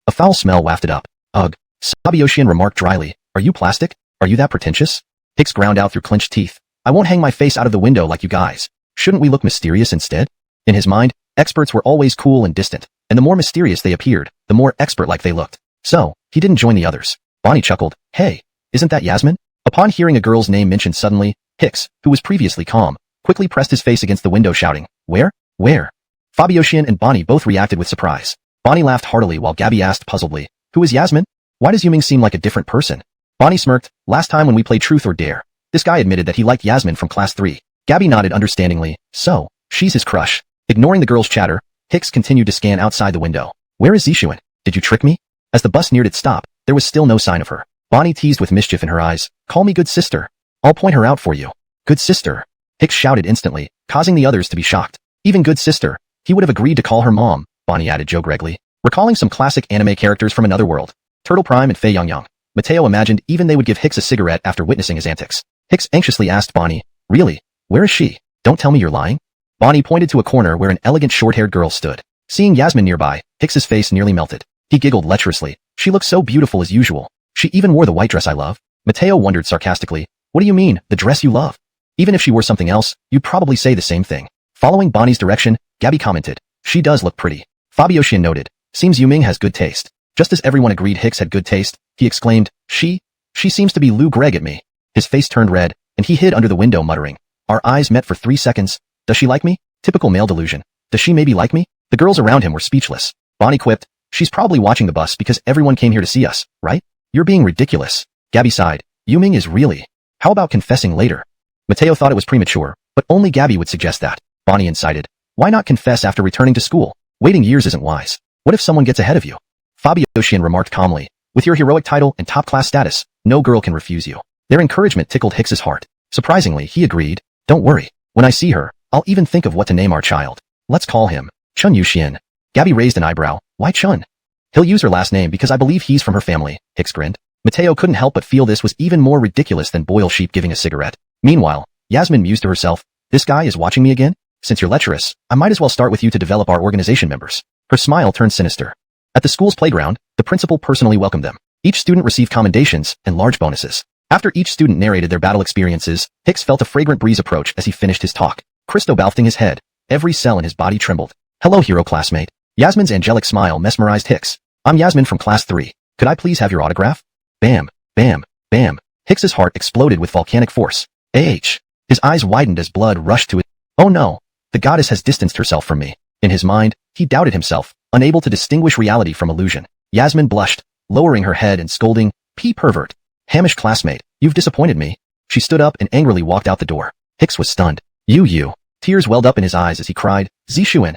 S1: A foul smell wafted up. "Ugh." Sabioshian remarked dryly, "Are you plastic? Are you that pretentious?" Hicks ground out through clenched teeth. "I won't hang my face out of the window like you guys. Shouldn't we look mysterious instead?" In his mind, experts were always cool and distant, and the more mysterious they appeared, the more expert-like they looked. So, He didn't join the others. Bonnie chuckled. Hey, isn't that Yasmin? Upon hearing a girl's name mentioned suddenly, Hicks, who was previously calm, quickly pressed his face against the window shouting, Where? Where? Fabioshin and Bonnie both reacted with surprise. Bonnie laughed heartily while Gabby asked puzzledly, Who is Yasmin? Why does Yuming seem like a different person? Bonnie smirked. Last time when we played Truth or Dare, this guy admitted that he liked Yasmin from class 3. Gabby nodded understandingly. So, she's his crush. Ignoring the girl's chatter, Hicks continued to scan outside the window. Where is Zishuan? Did you trick me? As the bus neared its stop, there was still no sign of her. Bonnie teased with mischief in her eyes. Call me good sister. I'll point her out for you. Good sister. Hicks shouted instantly, causing the others to be shocked. Even good sister. He would have agreed to call her mom, Bonnie added joke-regly, recalling some classic anime characters from another world. Turtle Prime and Fei Yangyang. Mateo imagined even they would give Hicks a cigarette after witnessing his antics. Hicks anxiously asked Bonnie, Really? Where is she? Don't tell me you're lying. Bonnie pointed to a corner where an elegant short-haired girl stood. Seeing Yasmin nearby, Hicks's face nearly melted. He giggled lecherously. She looked so beautiful as usual. She even wore the white dress I love. Mateo wondered sarcastically, What do you mean, the dress you love? Even if she wore something else, you'd probably say the same thing. Following Bonnie's direction, Gabby commented, She does look pretty. Fabioshin noted, Seems Yuming has good taste. Just as everyone agreed Hicks had good taste, he exclaimed, She seems to be Lou Gregg at me. His face turned red, and he hid under the window muttering, Our eyes met for 3 seconds. Does she like me? Typical male delusion. Does she maybe like me? The girls around him were speechless. Bonnie quipped, She's probably watching the bus because everyone came here to see us, right? You're being ridiculous. Gabby sighed. Yuming is really. How about confessing later? Mateo thought it was premature, but only Gabby would suggest that. Bonnie incited. Why not confess after returning to school? Waiting years isn't wise. What if someone gets ahead of you? Fabioshin remarked calmly. With your heroic title and top-class status, no girl can refuse you. Their encouragement tickled Hicks's heart. Surprisingly, he agreed. Don't worry. When I see her, I'll even think of what to name our child. Let's call him Chun Yuxian. Gabby raised an eyebrow. Why Chun? He'll use her last name because I believe he's from her family, Hicks grinned. Mateo couldn't help but feel this was even more ridiculous than Boyle Sheep giving a cigarette. Meanwhile, Yasmin mused to herself, This guy is watching me again? Since you're lecherous, I might as well start with you to develop our organization members. Her smile turned sinister. At the school's playground, the principal personally welcomed them. Each student received commendations and large bonuses. After each student narrated their battle experiences, Hicks felt a fragrant breeze approach as he finished his talk. Christo bowed his head. Every cell in his body trembled. Hello, hero classmate. Yasmin's angelic smile mesmerized Hicks. I'm Yasmin from class 3. Could I please have your autograph? Bam, bam, bam. Hicks's heart exploded with volcanic force. His eyes widened as blood rushed to it. Oh no. The goddess has distanced herself from me. In his mind, he doubted himself, unable to distinguish reality from illusion. Yasmin blushed, lowering her head and scolding, Pervert. Hamish classmate, you've disappointed me. She stood up and angrily walked out the door. Hicks was stunned. You. Tears welled up in his eyes as he cried, Zishuan.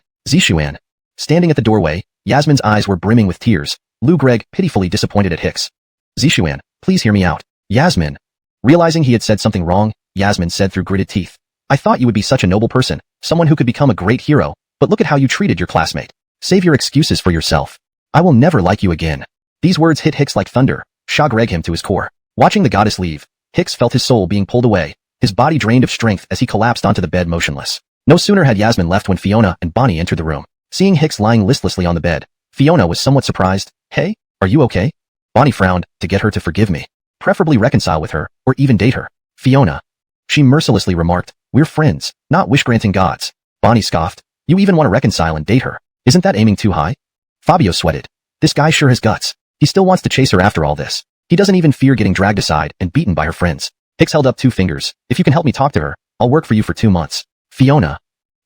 S1: Standing at the doorway, Yasmin's eyes were brimming with tears. Lou Gregg pitifully disappointed at Hicks. Zishuan, please hear me out. Yasmin. Realizing he had said something wrong, Yasmin said through gritted teeth. I thought you would be such a noble person, someone who could become a great hero, but look at how you treated your classmate. Save your excuses for yourself. I will never like you again. These words hit Hicks like thunder, shock him to his core. Watching the goddess leave, Hicks felt his soul being pulled away, his body drained of strength as he collapsed onto the bed motionless. No sooner had Yasmin left when Fiona and Bonnie entered the room. Seeing Hicks lying listlessly on the bed, Fiona was somewhat surprised. Hey, are you okay? Bonnie frowned, to get her to forgive me. Preferably reconcile with her, or even date her. Fiona. She mercilessly remarked, we're friends, not wish-granting gods. Bonnie scoffed. You even want to reconcile and date her. Isn't that aiming too high? Fabio sweated. This guy sure has guts. He still wants to chase her after all this. He doesn't even fear getting dragged aside and beaten by her friends. Hicks held up 2 fingers. If you can help me talk to her, I'll work for you for 2 months. Fiona.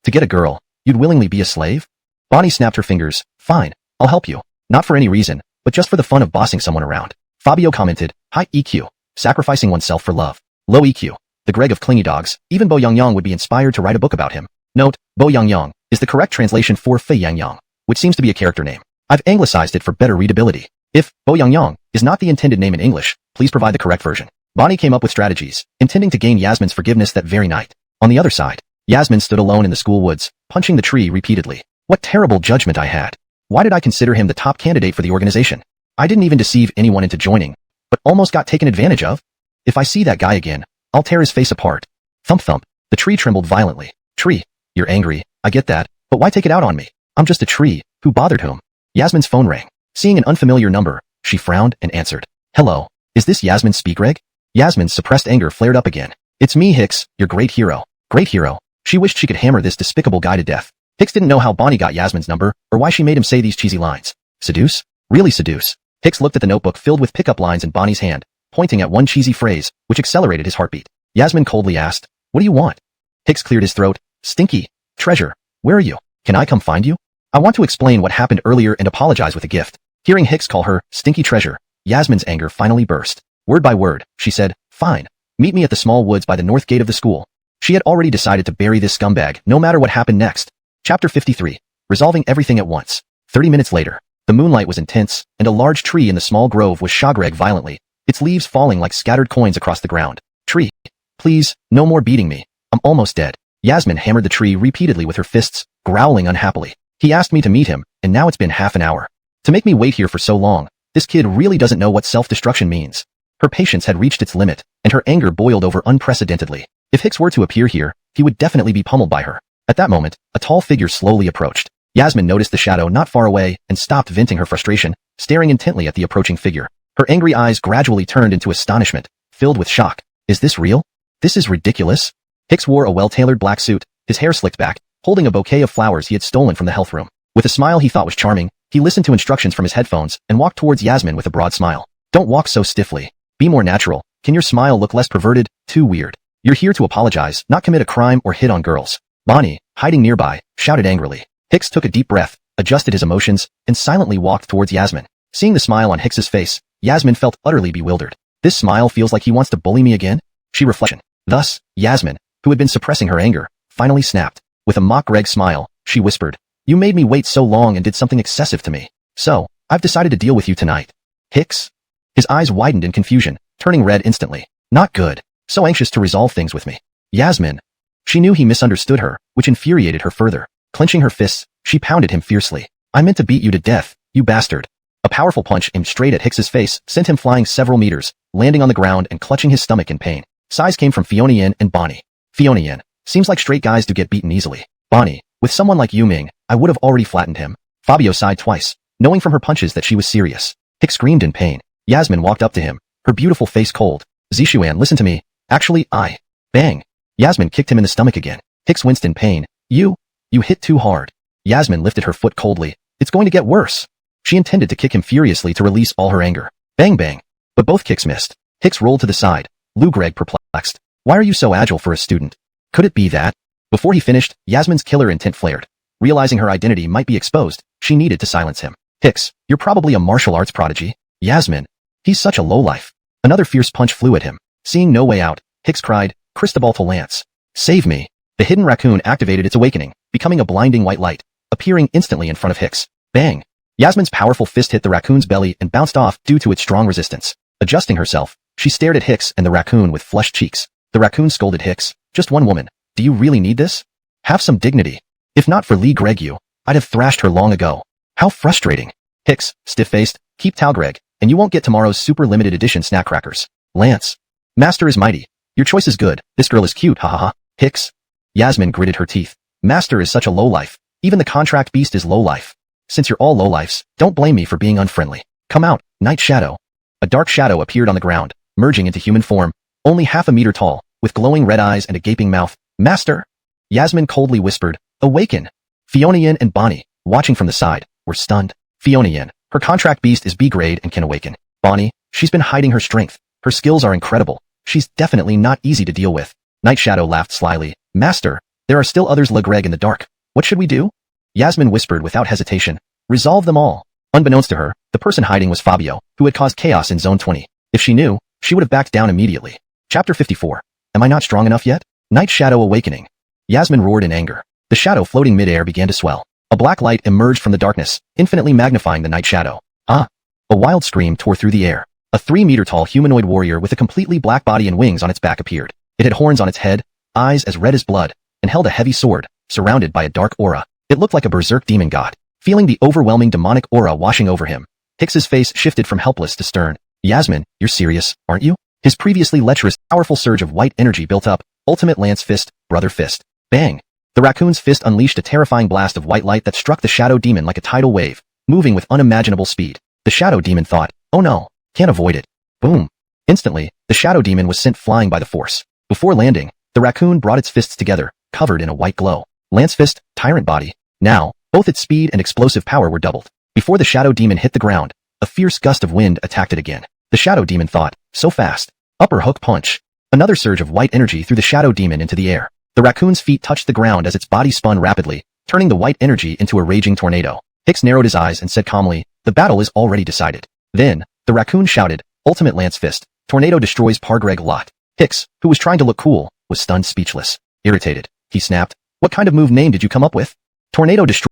S1: To get a girl, you'd willingly be a slave? Bonnie snapped her fingers. Fine, I'll help you. Not for any reason, but just for the fun of bossing someone around. Fabio commented, high EQ, sacrificing oneself for love. Low EQ, the Greg of clingy dogs. Even Bo Yangyang would be inspired to write a book about him. Note, Bo Yangyang is the correct translation for Fei Yangyang, which seems to be a character name. I've anglicized it for better readability. If Bo Yangyang is not the intended name in English, please provide the correct version. Bonnie came up with strategies, intending to gain Yasmin's forgiveness that very night. On the other side, Yasmin stood alone in the school woods, punching the tree repeatedly. What terrible judgment I had. Why did I consider him the top candidate for the organization? I didn't even deceive anyone into joining, but almost got taken advantage of. If I see that guy again, I'll tear his face apart. Thump thump. The tree trembled violently. Tree, you're angry, I get that, but why take it out on me? I'm just a tree, who bothered whom? Yasmin's phone rang. Seeing an unfamiliar number, she frowned and answered. Hello, is this Yasmin Speakreg? Yasmin's suppressed anger flared up again. It's me, Hicks, your great hero. Great hero. She wished she could hammer this despicable guy to death. Hicks didn't know how Bonnie got Yasmin's number, or why she made him say these cheesy lines. Seduce? Really seduce. Hicks looked at the notebook filled with pickup lines in Bonnie's hand, pointing at one cheesy phrase, which accelerated his heartbeat. Yasmin coldly asked, "What do you want?" Hicks cleared his throat. "Stinky. Treasure. Where are you? Can I come find you? I want to explain what happened earlier and apologize with a gift." Hearing Hicks call her Stinky Treasure, Yasmin's anger finally burst. Word by word, she said, "Fine. Meet me at the small woods by the north gate of the school." She had already decided to bury this scumbag, no matter what happened next. Chapter 53. Resolving everything at once. 30 minutes later, the moonlight was intense, and a large tree in the small grove was shagreg violently, its leaves falling like scattered coins across the ground. "Tree. Please, no more beating me. I'm almost dead." Yasmin hammered the tree repeatedly with her fists, growling unhappily. "He asked me to meet him, and now it's been half an hour. To make me wait here for so long, this kid really doesn't know what self-destruction means." Her patience had reached its limit, and her anger boiled over unprecedentedly. If Hicks were to appear here, he would definitely be pummeled by her. At that moment, a tall figure slowly approached. Yasmin noticed the shadow not far away and stopped venting her frustration, staring intently at the approaching figure. Her angry eyes gradually turned into astonishment, filled with shock. "Is this real? This is ridiculous." Hicks wore a well-tailored black suit, his hair slicked back, holding a bouquet of flowers he had stolen from the health room. With a smile he thought was charming, he listened to instructions from his headphones and walked towards Yasmin with a broad smile. "Don't walk so stiffly. Be more natural. Can your smile look less perverted? Too weird. You're here to apologize, not commit a crime or hit on girls." Bonnie, hiding nearby, shouted angrily. Hicks took a deep breath, adjusted his emotions, and silently walked towards Yasmin. Seeing the smile on Hicks's face, Yasmin felt utterly bewildered. "This smile feels like he wants to bully me again?" she reflected. Thus, Yasmin, who had been suppressing her anger, finally snapped. With a mock-Greg smile, she whispered, "You made me wait so long and did something excessive to me. So, I've decided to deal with you tonight." Hicks? His eyes widened in confusion, turning red instantly. Not good. So anxious to resolve things with me. Yasmin. She knew he misunderstood her, which infuriated her further. Clenching her fists, she pounded him fiercely. "I meant to beat you to death, you bastard." A powerful punch aimed straight at Hicks's face sent him flying several meters, landing on the ground and clutching his stomach in pain. Sighs came from Fiona Yin and Bonnie. Fiona Yin. "Seems like straight guys do get beaten easily." Bonnie. "With someone like you Ming, I would have already flattened him." Fabio sighed twice, knowing from her punches that she was serious. Hicks screamed in pain. Yasmin walked up to him, her beautiful face cold. "Zishuan, listen to me. Actually, I..." Bang. Yasmin kicked him in the stomach again. Hicks winced in pain. You hit too hard." Yasmin lifted her foot coldly. "It's going to get worse." She intended to kick him furiously to release all her anger. Bang bang. But both kicks missed. Hicks rolled to the side. Lou Greg perplexed. "Why are you so agile for a student? Could it be that?" Before he finished, Yasmin's killer intent flared. Realizing her identity might be exposed, she needed to silence him. "Hicks, you're probably a martial arts prodigy." Yasmin. "He's such a lowlife." Another fierce punch flew at him. Seeing no way out, Hicks cried, "Cristobal to Lance. Save me." The hidden raccoon activated its awakening, becoming a blinding white light, appearing instantly in front of Hicks. Bang. Yasmin's powerful fist hit the raccoon's belly and bounced off due to its strong resistance. Adjusting herself, she stared at Hicks and the raccoon with flushed cheeks. The raccoon scolded Hicks, "Just one woman. Do you really need this? Have some dignity. If not for Lee Gregu, I'd have thrashed her long ago." How frustrating. Hicks, stiff-faced, "Keep Talgreg, and you won't get tomorrow's super limited edition snack crackers." Lance. "Master is mighty. Your choice is good. This girl is cute, ha ha ha." Hicks. Yasmin gritted her teeth. "Master is such a lowlife. Even the contract beast is lowlife. Since you're all lowlifes, don't blame me for being unfriendly. Come out, Night Shadow." A dark shadow appeared on the ground, merging into human form, only half a meter tall, with glowing red eyes and a gaping mouth. "Master?" Yasmin coldly whispered, "Awaken." Fiona Yin and Bonnie, watching from the side, were stunned. Fiona Yin. Her contract beast is B grade and can awaken. Bonnie. She's been hiding her strength. Her skills are incredible. She's definitely not easy to deal with. Night Shadow laughed slyly. "Master, there are still others Le Greg in the dark. What should we do?" Yasmin whispered without hesitation. "Resolve them all." Unbeknownst to her, the person hiding was Fabio, who had caused chaos in Zone 20. If she knew, she would have backed down immediately. Chapter 54. Am I not strong enough yet? Night Shadow awakening. Yasmin roared in anger. The shadow floating mid-air began to swell. A black light emerged from the darkness, infinitely magnifying the Night Shadow. Ah! A wild scream tore through the air. A 3-meter-tall humanoid warrior with a completely black body and wings on its back appeared. It had horns on its head, eyes as red as blood, and held a heavy sword, surrounded by a dark aura. It looked like a berserk demon god. Feeling the overwhelming demonic aura washing over him, Hicks's face shifted from helpless to stern. "Yasmin, you're serious, aren't you?" His previously lecherous, powerful surge of white energy built up. Ultimate Lance Fist, Brother Fist. Bang! The raccoon's fist unleashed a terrifying blast of white light that struck the shadow demon like a tidal wave, moving with unimaginable speed. The shadow demon thought, "Oh no, can't avoid it." Boom! Instantly, the shadow demon was sent flying by the force. Before landing, the raccoon brought its fists together, covered in a white glow. Lance Fist, Tyrant Body. Now, both its speed and explosive power were doubled. Before the shadow demon hit the ground, a fierce gust of wind attacked it again. The shadow demon thought, so fast. Upper hook punch. Another surge of white energy threw the shadow demon into the air. The raccoon's feet touched the ground as its body spun rapidly, turning the white energy into a raging tornado. Hicks narrowed his eyes and said calmly, the battle is already decided. Then, the raccoon shouted, ultimate lance fist. Tornado destroys Pargreg lot. Hicks, who was trying to look cool, was stunned speechless. Irritated, he snapped, what kind of move name did you come up with? Tornado destroy.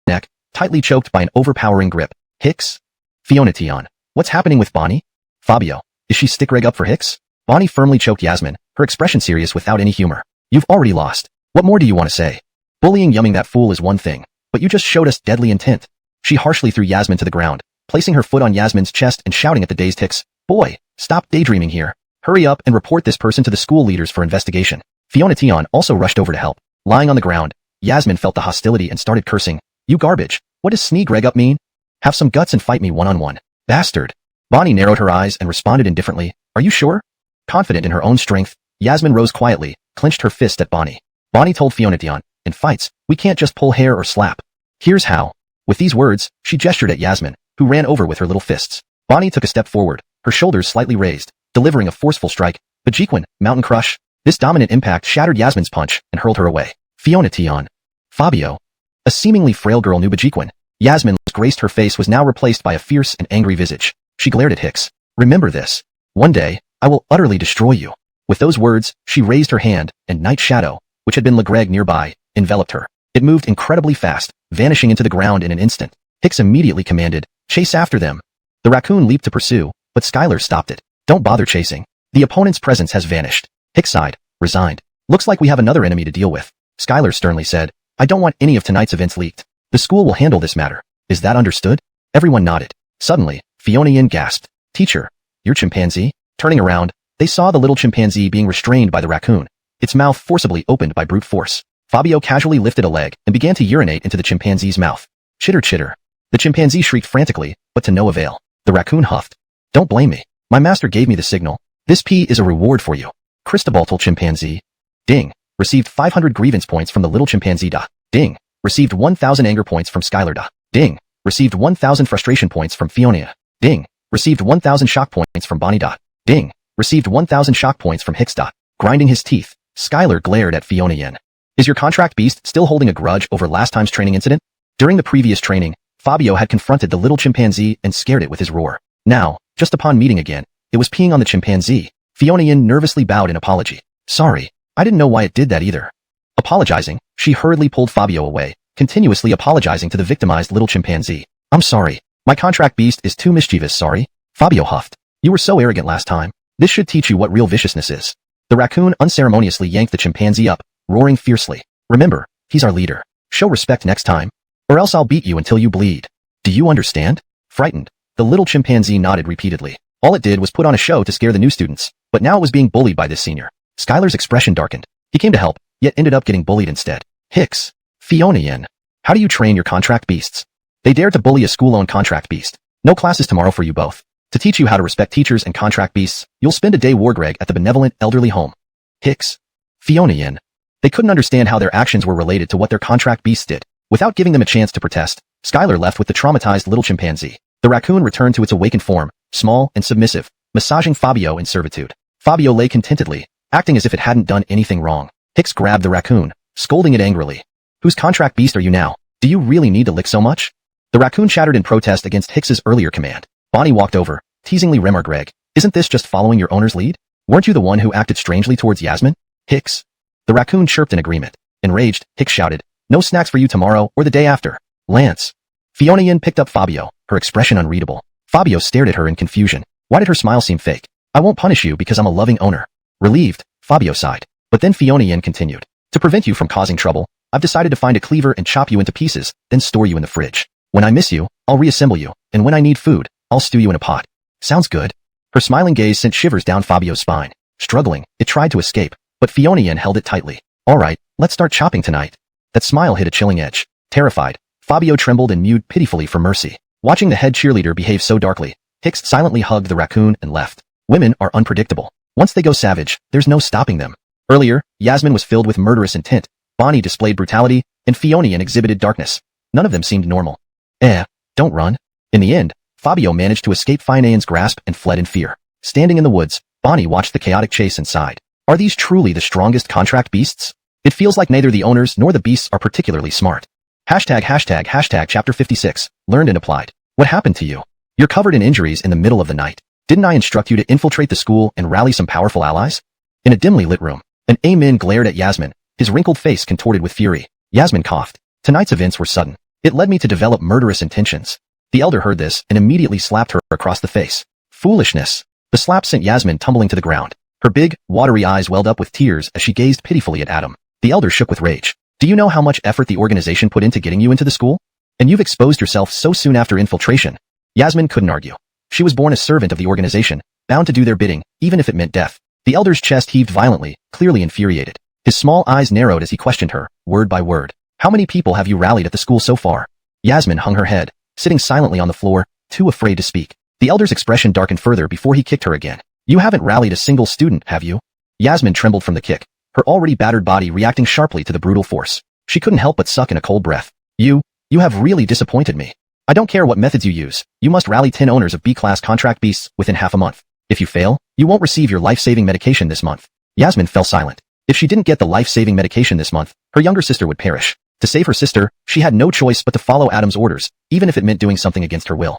S1: Neck, tightly choked by an overpowering grip. Hicks? Fiona Tion. What's happening with Bonnie? Fabio. Is she stick-reg up for Hicks? Bonnie firmly choked Yasmin, her expression serious without any humor. You've already lost. What more do you want to say? Bullying yumming that fool is one thing, but you just showed us deadly intent. She harshly threw Yasmin to the ground, placing her foot on Yasmin's chest and shouting at the dazed Hicks, boy, stop daydreaming here. Hurry up and report this person to the school leaders for investigation. Fiona Tion also rushed over to help. Lying on the ground, Yasmin felt the hostility and started cursing. You garbage. What does sneak-reg up mean? Have some guts and fight me one-on-one. Bastard. Bonnie narrowed her eyes and responded indifferently. Are you sure? Confident in her own strength, Yasmin rose quietly, clenched her fist at Bonnie. Bonnie told Fiona Tion, in fights, we can't just pull hair or slap. Here's how. With these words, she gestured at Yasmin, who ran over with her little fists. Bonnie took a step forward, her shoulders slightly raised, delivering a forceful strike. Bajiquin, Mountain Crush. This dominant impact shattered Yasmin's punch and hurled her away. Fiona Tion. Fabio. A seemingly frail girl knew Bajiquin. Yasmin's graced her face was now replaced by a fierce and angry visage. She glared at Hicks. Remember this. One day, I will utterly destroy you. With those words, she raised her hand, and Night Shadow, which had been Legreg nearby, enveloped her. It moved incredibly fast, vanishing into the ground in an instant. Hicks immediately commanded, chase after them. The raccoon leaped to pursue, but Skylar stopped it. Don't bother chasing. The opponent's presence has vanished. Hicks sighed, resigned. Looks like we have another enemy to deal with. Skylar sternly said, I don't want any of tonight's events leaked. The school will handle this matter. Is that understood? Everyone nodded. Suddenly, Fiona Yin gasped. Teacher, your chimpanzee? Turning around, they saw the little chimpanzee being restrained by the raccoon, its mouth forcibly opened by brute force. Fabio casually lifted a leg and began to urinate into the chimpanzee's mouth. Chitter chitter. The chimpanzee shrieked frantically, but to no avail. The raccoon huffed. Don't blame me. My master gave me the signal. This pee is a reward for you. Cristobal told chimpanzee. Ding. Received 500 grievance points from the little chimpanzee. Ding. Received 1,000 anger points from Skylar. Ding. Received 1,000 frustration points from Fiona. Ding. Received 1,000 shock points from Bonnie. Ding. Received 1,000 shock points from Hicks. Grinding his teeth, Skylar glared at Fiona Yin. Is your contract beast still holding a grudge over last time's training incident? During the previous training, Fabio had confronted the little chimpanzee and scared it with his roar. Now, just upon meeting again, it was peeing on the chimpanzee. Fiona Yin nervously bowed in apology. Sorry, I didn't know why it did that either. Apologizing, she hurriedly pulled Fabio away, continuously apologizing to the victimized little chimpanzee. I'm sorry. My contract beast is too mischievous, sorry. Fabio huffed. You were so arrogant last time. This should teach you what real viciousness is. The raccoon unceremoniously yanked the chimpanzee up, roaring fiercely. Remember, he's our leader. Show respect next time, or else I'll beat you until you bleed. Do you understand? Frightened, the little chimpanzee nodded repeatedly. All it did was put on a show to scare the new students, but now it was being bullied by this senior. Skylar's expression darkened. He came to help, yet ended up getting bullied instead. Hicks. Fiona Yin. How do you train your contract beasts? They dared to bully a school-owned contract beast. No classes tomorrow for you both. To teach you how to respect teachers and contract beasts, you'll spend a day wargreg at the benevolent elderly home. Hicks. Fiona Yin. They couldn't understand how their actions were related to what their contract beasts did. Without giving them a chance to protest, Skylar left with the traumatized little chimpanzee. The raccoon returned to its awakened form, small and submissive, massaging Fabio in servitude. Fabio lay contentedly, acting as if it hadn't done anything wrong. Hicks grabbed the raccoon, scolding it angrily. Whose contract beast are you now? Do you really need to lick so much? The raccoon chattered in protest against Hicks's earlier command. Bonnie walked over, teasingly remarked, Greg, isn't this just following your owner's lead? Weren't you the one who acted strangely towards Yasmin? Hicks. The raccoon chirped in agreement. Enraged, Hicks shouted, no snacks for you tomorrow or the day after. Lance. Fiona Yin picked up Fabio, her expression unreadable. Fabio stared at her in confusion. Why did her smile seem fake? I won't punish you because I'm a loving owner. Relieved, Fabio sighed. But then Fiona Yin continued. To prevent you from causing trouble, I've decided to find a cleaver and chop you into pieces, then store you in the fridge. When I miss you, I'll reassemble you, and when I need food, I'll stew you in a pot. Sounds good. Her smiling gaze sent shivers down Fabio's spine. Struggling, it tried to escape, but Fiona Yin held it tightly. All right, let's start chopping tonight. That smile hit a chilling edge. Terrified, Fabio trembled and mewed pitifully for mercy. Watching the head cheerleader behave so darkly, Hicks silently hugged the raccoon and left. Women are unpredictable. Once they go savage, there's no stopping them. Earlier, Yasmin was filled with murderous intent, Bonnie displayed brutality, and Fionian exhibited darkness. None of them seemed normal. Don't run. In the end, Fabio managed to escape Fionian's grasp and fled in fear. Standing in the woods, Bonnie watched the chaotic chase and sighed. Are these truly the strongest contract beasts? It feels like neither the owners nor the beasts are particularly smart. Hashtag chapter 56, learned and applied. What happened to you? You're covered in injuries in the middle of the night. Didn't I instruct you to infiltrate the school and rally some powerful allies? In a dimly lit room, an Amin glared at Yasmin, his wrinkled face contorted with fury. Yasmin coughed. Tonight's events were sudden. It led me to develop murderous intentions. The elder heard this and immediately slapped her across the face. Foolishness. The slap sent Yasmin tumbling to the ground. Her big, watery eyes welled up with tears as she gazed pitifully at Adam. The elder shook with rage. Do you know how much effort the organization put into getting you into the school? And you've exposed yourself so soon after infiltration. Yasmin couldn't argue. She was born a servant of the organization, bound to do their bidding, even if it meant death. The elder's chest heaved violently, clearly infuriated. His small eyes narrowed as he questioned her, word by word. How many people have you rallied at the school so far? Yasmin hung her head, sitting silently on the floor, too afraid to speak. The elder's expression darkened further before he kicked her again. You haven't rallied a single student, have you? Yasmin trembled from the kick, her already battered body reacting sharply to the brutal force. She couldn't help but suck in a cold breath. You have really disappointed me. I don't care what methods you use, you must rally 10 owners of B-class contract beasts within half a month. If you fail, you won't receive your life-saving medication this month. Yasmin fell silent. If she didn't get the life-saving medication this month, her younger sister would perish. To save her sister, she had no choice but to follow Adam's orders, even if it meant doing something against her will.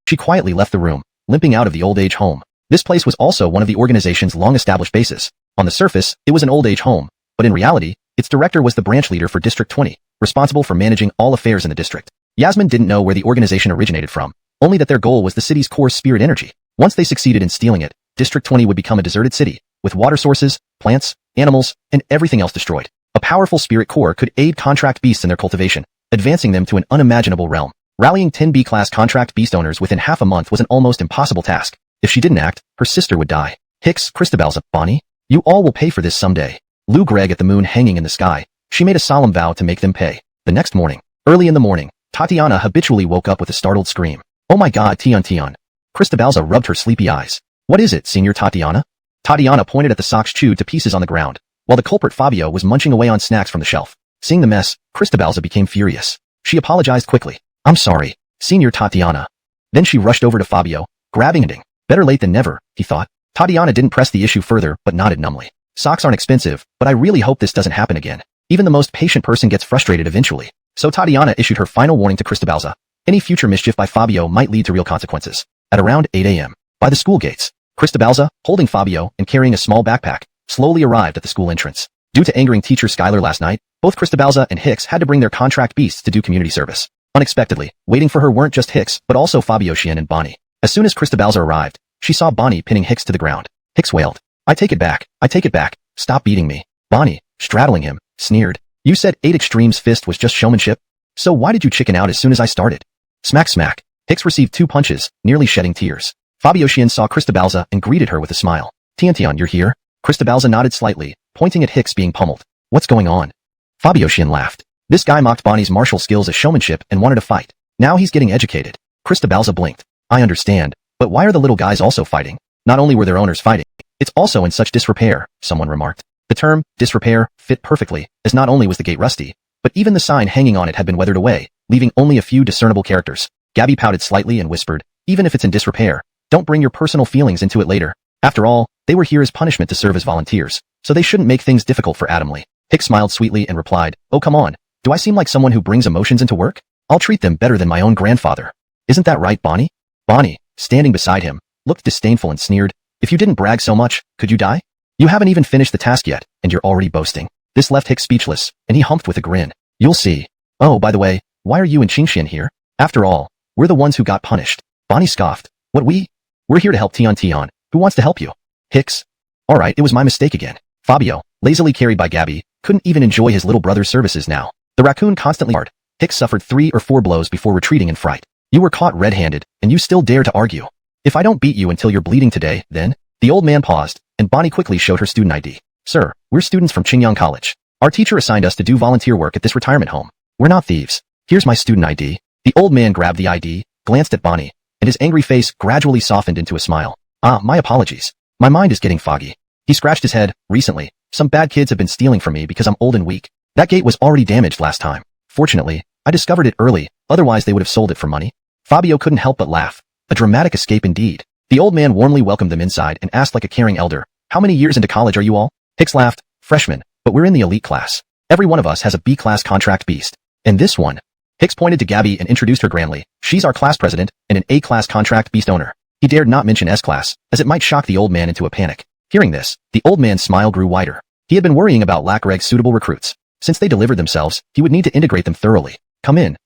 S1: She quietly left the room, limping out of the old age home. This place was also one of the organization's long-established bases. On the surface, it was an old age home, but in reality, its director was the branch leader for District 20, responsible for managing all affairs in the district. Yasmin didn't know where the organization originated from, only that their goal was the city's core spirit energy. Once they succeeded in stealing it, District 20 would become a deserted city, with water sources, plants, animals, and everything else destroyed. A powerful spirit core could aid contract beasts in their cultivation, advancing them to an unimaginable realm. Rallying 10 B-class contract beast owners within half a month was an almost impossible task. If she didn't act, her sister would die. Hicks, Christabel's, Bonnie, you all will pay for this someday. Lou Gregg at the moon hanging in the sky. She made a solemn vow to make them pay. The next morning, early in the morning, Tatiana habitually woke up with a startled scream. Oh my god, Tion. Christabelza rubbed her sleepy eyes. What is it, Senior Tatiana? Tatiana pointed at the socks chewed to pieces on the ground, while the culprit Fabio was munching away on snacks from the shelf. Seeing the mess, Christabelza became furious. She apologized quickly. I'm sorry, Senior Tatiana. Then she rushed over to Fabio, grabbing and better late than never, he thought. Tatiana didn't press the issue further, but nodded numbly. Socks aren't expensive, but I really hope this doesn't happen again. Even the most patient person gets frustrated eventually. So Tatiana issued her final warning to Christabelza. Any future mischief by Fabio might lead to real consequences. At around 8 a.m., by the school gates, Christabelza, holding Fabio and carrying a small backpack, slowly arrived at the school entrance. Due to angering teacher Skylar last night, both Christabelza and Hicks had to bring their contract beasts to do community service. Unexpectedly, waiting for her weren't just Hicks, but also Fabio, Chien, and Bonnie. As soon as Christabelza arrived, she saw Bonnie pinning Hicks to the ground. Hicks wailed. I take it back. Stop beating me. Bonnie, straddling him, sneered. You said 8 Extreme's fist was just showmanship? So why did you chicken out as soon as I started? Smack smack. Hicks received 2 punches, nearly shedding tears. Fabio Chien saw Christabelza and greeted her with a smile. Tion, you're here? Christabelza nodded slightly, pointing at Hicks being pummeled. What's going on? Fabio Chien laughed. This guy mocked Bonnie's martial skills as showmanship and wanted to fight. Now he's getting educated. Christabelza blinked. I understand, but why are the little guys also fighting? Not only were their owners fighting, it's also in such disrepair, someone remarked. The term, disrepair, fit perfectly, as not only was the gate rusty, but even the sign hanging on it had been weathered away, leaving only a few discernible characters. Gabby pouted slightly and whispered, even if it's in disrepair, don't bring your personal feelings into it later. After all, they were here as punishment to serve as volunteers, so they shouldn't make things difficult for Adamley. Hicks smiled sweetly and replied, oh come on, do I seem like someone who brings emotions into work? I'll treat them better than my own grandfather. Isn't that right, Bonnie? Bonnie, standing beside him, looked disdainful and sneered, if you didn't brag so much, could you die? You haven't even finished the task yet, and you're already boasting. This left Hicks speechless, and he humped with a grin. You'll see. Oh, by the way, why are you and Qingxian here? After all, we're the ones who got punished. Bonnie scoffed. What we? We're here to help Tion. Who wants to help you? Hicks. Alright, it was my mistake again. Fabio, lazily carried by Gabby, couldn't even enjoy his little brother's services now. The raccoon constantly hard. Hicks suffered 3 or 4 blows before retreating in fright. You were caught red-handed, and you still dare to argue. If I don't beat you until you're bleeding today, then? The old man paused, and Bonnie quickly showed her student ID. Sir, we're students from Qingyang College. Our teacher assigned us to do volunteer work at this retirement home. We're not thieves. Here's my student ID. The old man grabbed the ID, glanced at Bonnie, and his angry face gradually softened into a smile. Ah, my apologies. My mind is getting foggy. He scratched his head. Recently, some bad kids have been stealing from me because I'm old and weak. That gate was already damaged last time. Fortunately, I discovered it early, otherwise they would have sold it for money. Fabio couldn't help but laugh. A dramatic escape indeed. The old man warmly welcomed them inside and asked like a caring elder, "How many years into college are you all?" Hicks laughed, "Freshman, but we're in the elite class. Every one of us has a B-class contract beast. And this one." Hicks pointed to Gabby and introduced her grandly. "She's our class president and an A-class contract beast owner." He dared not mention S-class, as it might shock the old man into a panic. Hearing this, the old man's smile grew wider. He had been worrying about Lackreg's suitable recruits. Since they delivered themselves, he would need to integrate them thoroughly. Come in.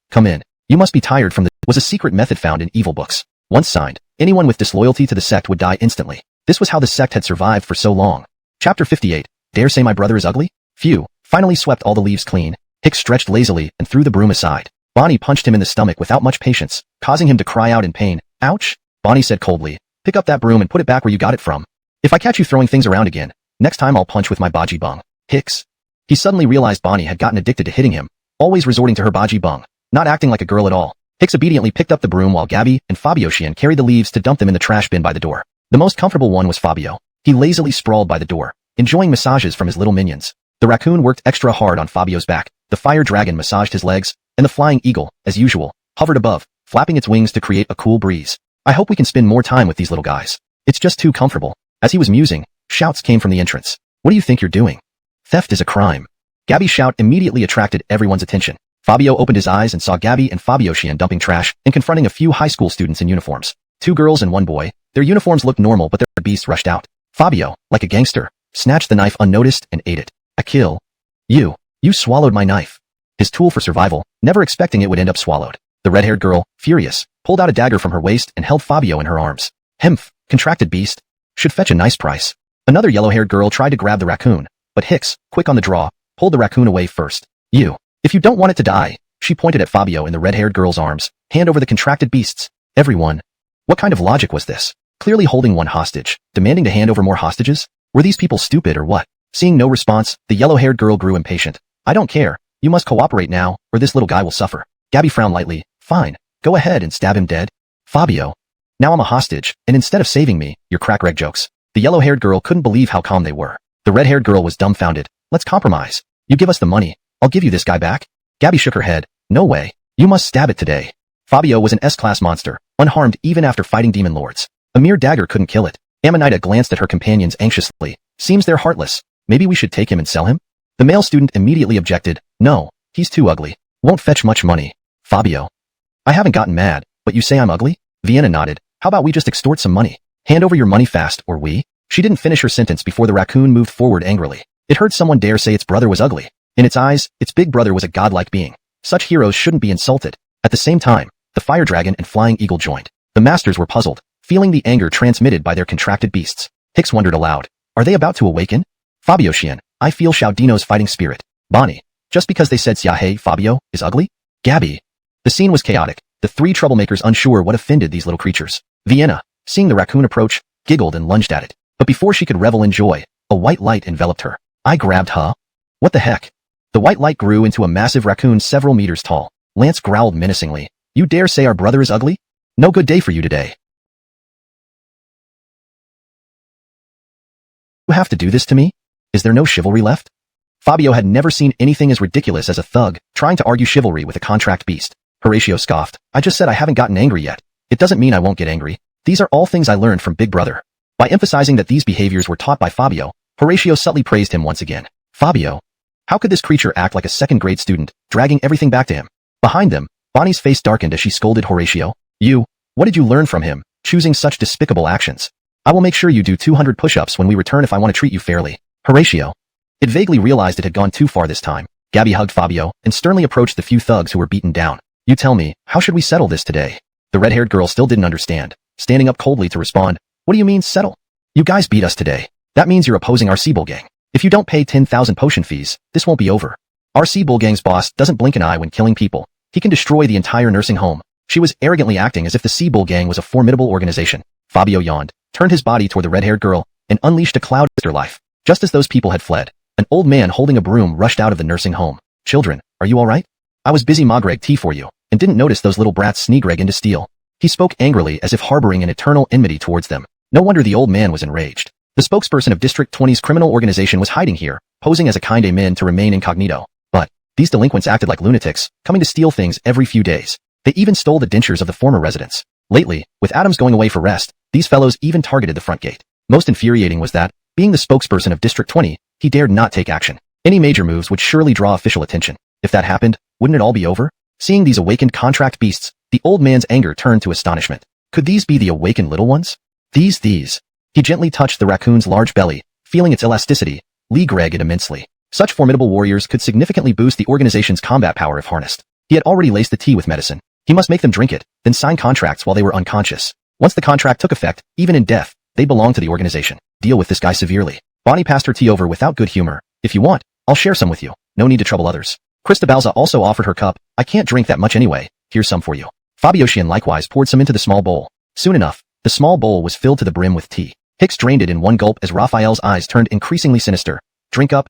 S1: You must be tired from the was a secret method found in evil books. Once signed, anyone with disloyalty to the sect would die instantly. This was how the sect had survived for so long. Chapter 58. Dare say my brother is ugly? Phew, finally swept all the leaves clean. Hicks stretched lazily and threw the broom aside. Bonnie punched him in the stomach without much patience, causing him to cry out in pain. Ouch! Bonnie said coldly. Pick up that broom and put it back where you got it from. If I catch you throwing things around again, next time I'll punch with my baji bung. Hicks. He suddenly realized Bonnie had gotten addicted to hitting him, always resorting to her baji bung, not acting like a girl at all. Hicks obediently picked up the broom while Gabby and Fabio carried the leaves to dump them in the trash bin by the door. The most comfortable one was Fabio. He lazily sprawled by the door, enjoying massages from his little minions. The raccoon worked extra hard on Fabio's back, the fire dragon massaged his legs, and the flying eagle, as usual, hovered above, flapping its wings to create a cool breeze. I hope we can spend more time with these little guys. It's just too comfortable. As he was musing, shouts came from the entrance. What do you think you're doing? Theft is a crime. Gabby's shout immediately attracted everyone's attention. Fabio opened his eyes and saw Gabby and Fabio dumping trash and confronting a few high school students in uniforms. 2 girls and 1 boy. Their uniforms looked normal but their beasts rushed out. Fabio, like a gangster, snatched the knife unnoticed and ate it. A kill. You swallowed my knife. His tool for survival, never expecting it would end up swallowed. The red-haired girl, furious, pulled out a dagger from her waist and held Fabio in her arms. Hemph, contracted beast. Should fetch a nice price. Another yellow-haired girl tried to grab the raccoon, but Hicks, quick on the draw, pulled the raccoon away first. If you don't want it to die, she pointed at Fabio in the red-haired girl's arms. Hand over the contracted beasts. Everyone. What kind of logic was this? Clearly holding one hostage, demanding to hand over more hostages? Were these people stupid or what? Seeing no response, the yellow-haired girl grew impatient. I don't care. You must cooperate now, or this little guy will suffer. Gabby frowned lightly. Fine. Go ahead and stab him dead. Fabio. Now I'm a hostage, and instead of saving me, your crack-reg jokes. The yellow-haired girl couldn't believe how calm they were. The red-haired girl was dumbfounded. Let's compromise. You give us the money. I'll give you this guy back. Gabby shook her head. No way. You must stab it today. Fabio was an S-class monster, unharmed even after fighting demon lords. A mere dagger couldn't kill it. Amanita glanced at her companions anxiously. Seems they're heartless. Maybe we should take him and sell him? The male student immediately objected. No, he's too ugly. Won't fetch much money. Fabio. I haven't gotten mad, but you say I'm ugly? Vienna nodded. How about we just extort some money? Hand over your money fast, or we? She didn't finish her sentence before the raccoon moved forward angrily. It heard someone dare say its brother was ugly. In its eyes, its big brother was a godlike being. Such heroes shouldn't be insulted. At the same time, the fire dragon and flying eagle joined. The masters were puzzled, feeling the anger transmitted by their contracted beasts. Hicks wondered aloud. Are they about to awaken? Fabio I feel Xiao fighting spirit. Bonnie. Just because they said Xiahe Fabio is ugly? Gabby. The scene was chaotic, the 3 troublemakers unsure what offended these little creatures. Vienna, seeing the raccoon approach, giggled and lunged at it. But before she could revel in joy, a white light enveloped her. I grabbed her. What the heck? The white light grew into a massive raccoon several meters tall. Lance growled menacingly. You dare say our brother is ugly? No good day for you today. You have to do this to me? Is there no chivalry left? Fabio had never seen anything as ridiculous as a thug trying to argue chivalry with a contract beast. Horatio scoffed. I just said I haven't gotten angry yet. It doesn't mean I won't get angry. These are all things I learned from Big Brother. By emphasizing that these behaviors were taught by Fabio, Horatio subtly praised him once again. Fabio. How could this creature act like a second-grade student, dragging everything back to him? Behind them, Bonnie's face darkened as she scolded Horatio. What did you learn from him, choosing such despicable actions? I will make sure you do 200 push-ups when we return if I want to treat you fairly. Horatio. It vaguely realized it had gone too far this time. Gabby hugged Fabio and sternly approached the few thugs who were beaten down. You tell me, how should we settle this today? The red-haired girl still didn't understand, standing up coldly to respond. What do you mean, settle? You guys beat us today. That means you're opposing our Seabull gang. If you don't pay 10,000 potion fees, this won't be over. Our Seabull gang's boss doesn't blink an eye when killing people. He can destroy the entire nursing home. She was arrogantly acting as if the Seabull gang was a formidable organization. Fabio yawned, turned his body toward the red-haired girl, and unleashed a cloud of her life. Just as those people had fled, an old man holding a broom rushed out of the nursing home. Children, are you all right? I was busy Magreg tea for you, and didn't notice those little brats sneagreg into steal. He spoke angrily as if harboring an eternal enmity towards them. No wonder the old man was enraged. The spokesperson of District 20's criminal organization was hiding here, posing as a kind amin to remain incognito. But these delinquents acted like lunatics, coming to steal things every few days. They even stole the dentures of the former residents. Lately, with Adams going away for rest, these fellows even targeted the front gate. Most infuriating was that, being the spokesperson of District 20, he dared not take action. Any major moves would surely draw official attention. If that happened, wouldn't it all be over? Seeing these awakened contract beasts, the old man's anger turned to astonishment. Could these be the awakened little ones? These. He gently touched the raccoon's large belly, feeling its elasticity. Lee Gregg it immensely. Such formidable warriors could significantly boost the organization's combat power if harnessed. He had already laced the tea with medicine. He must make them drink it, then sign contracts while they were unconscious. Once the contract took effect, even in death, they belonged to the organization. Deal with this guy severely. Bonnie passed her tea over without good humor. If you want, I'll share some with you. No need to trouble others. Cristobalza also offered her cup. I can't drink that much anyway. Here's some for you. Fabioshian likewise poured some into the small bowl. Soon enough, the small bowl was filled to the brim with tea. Hicks drained it in one gulp as Raphael's eyes turned increasingly sinister. Drink up.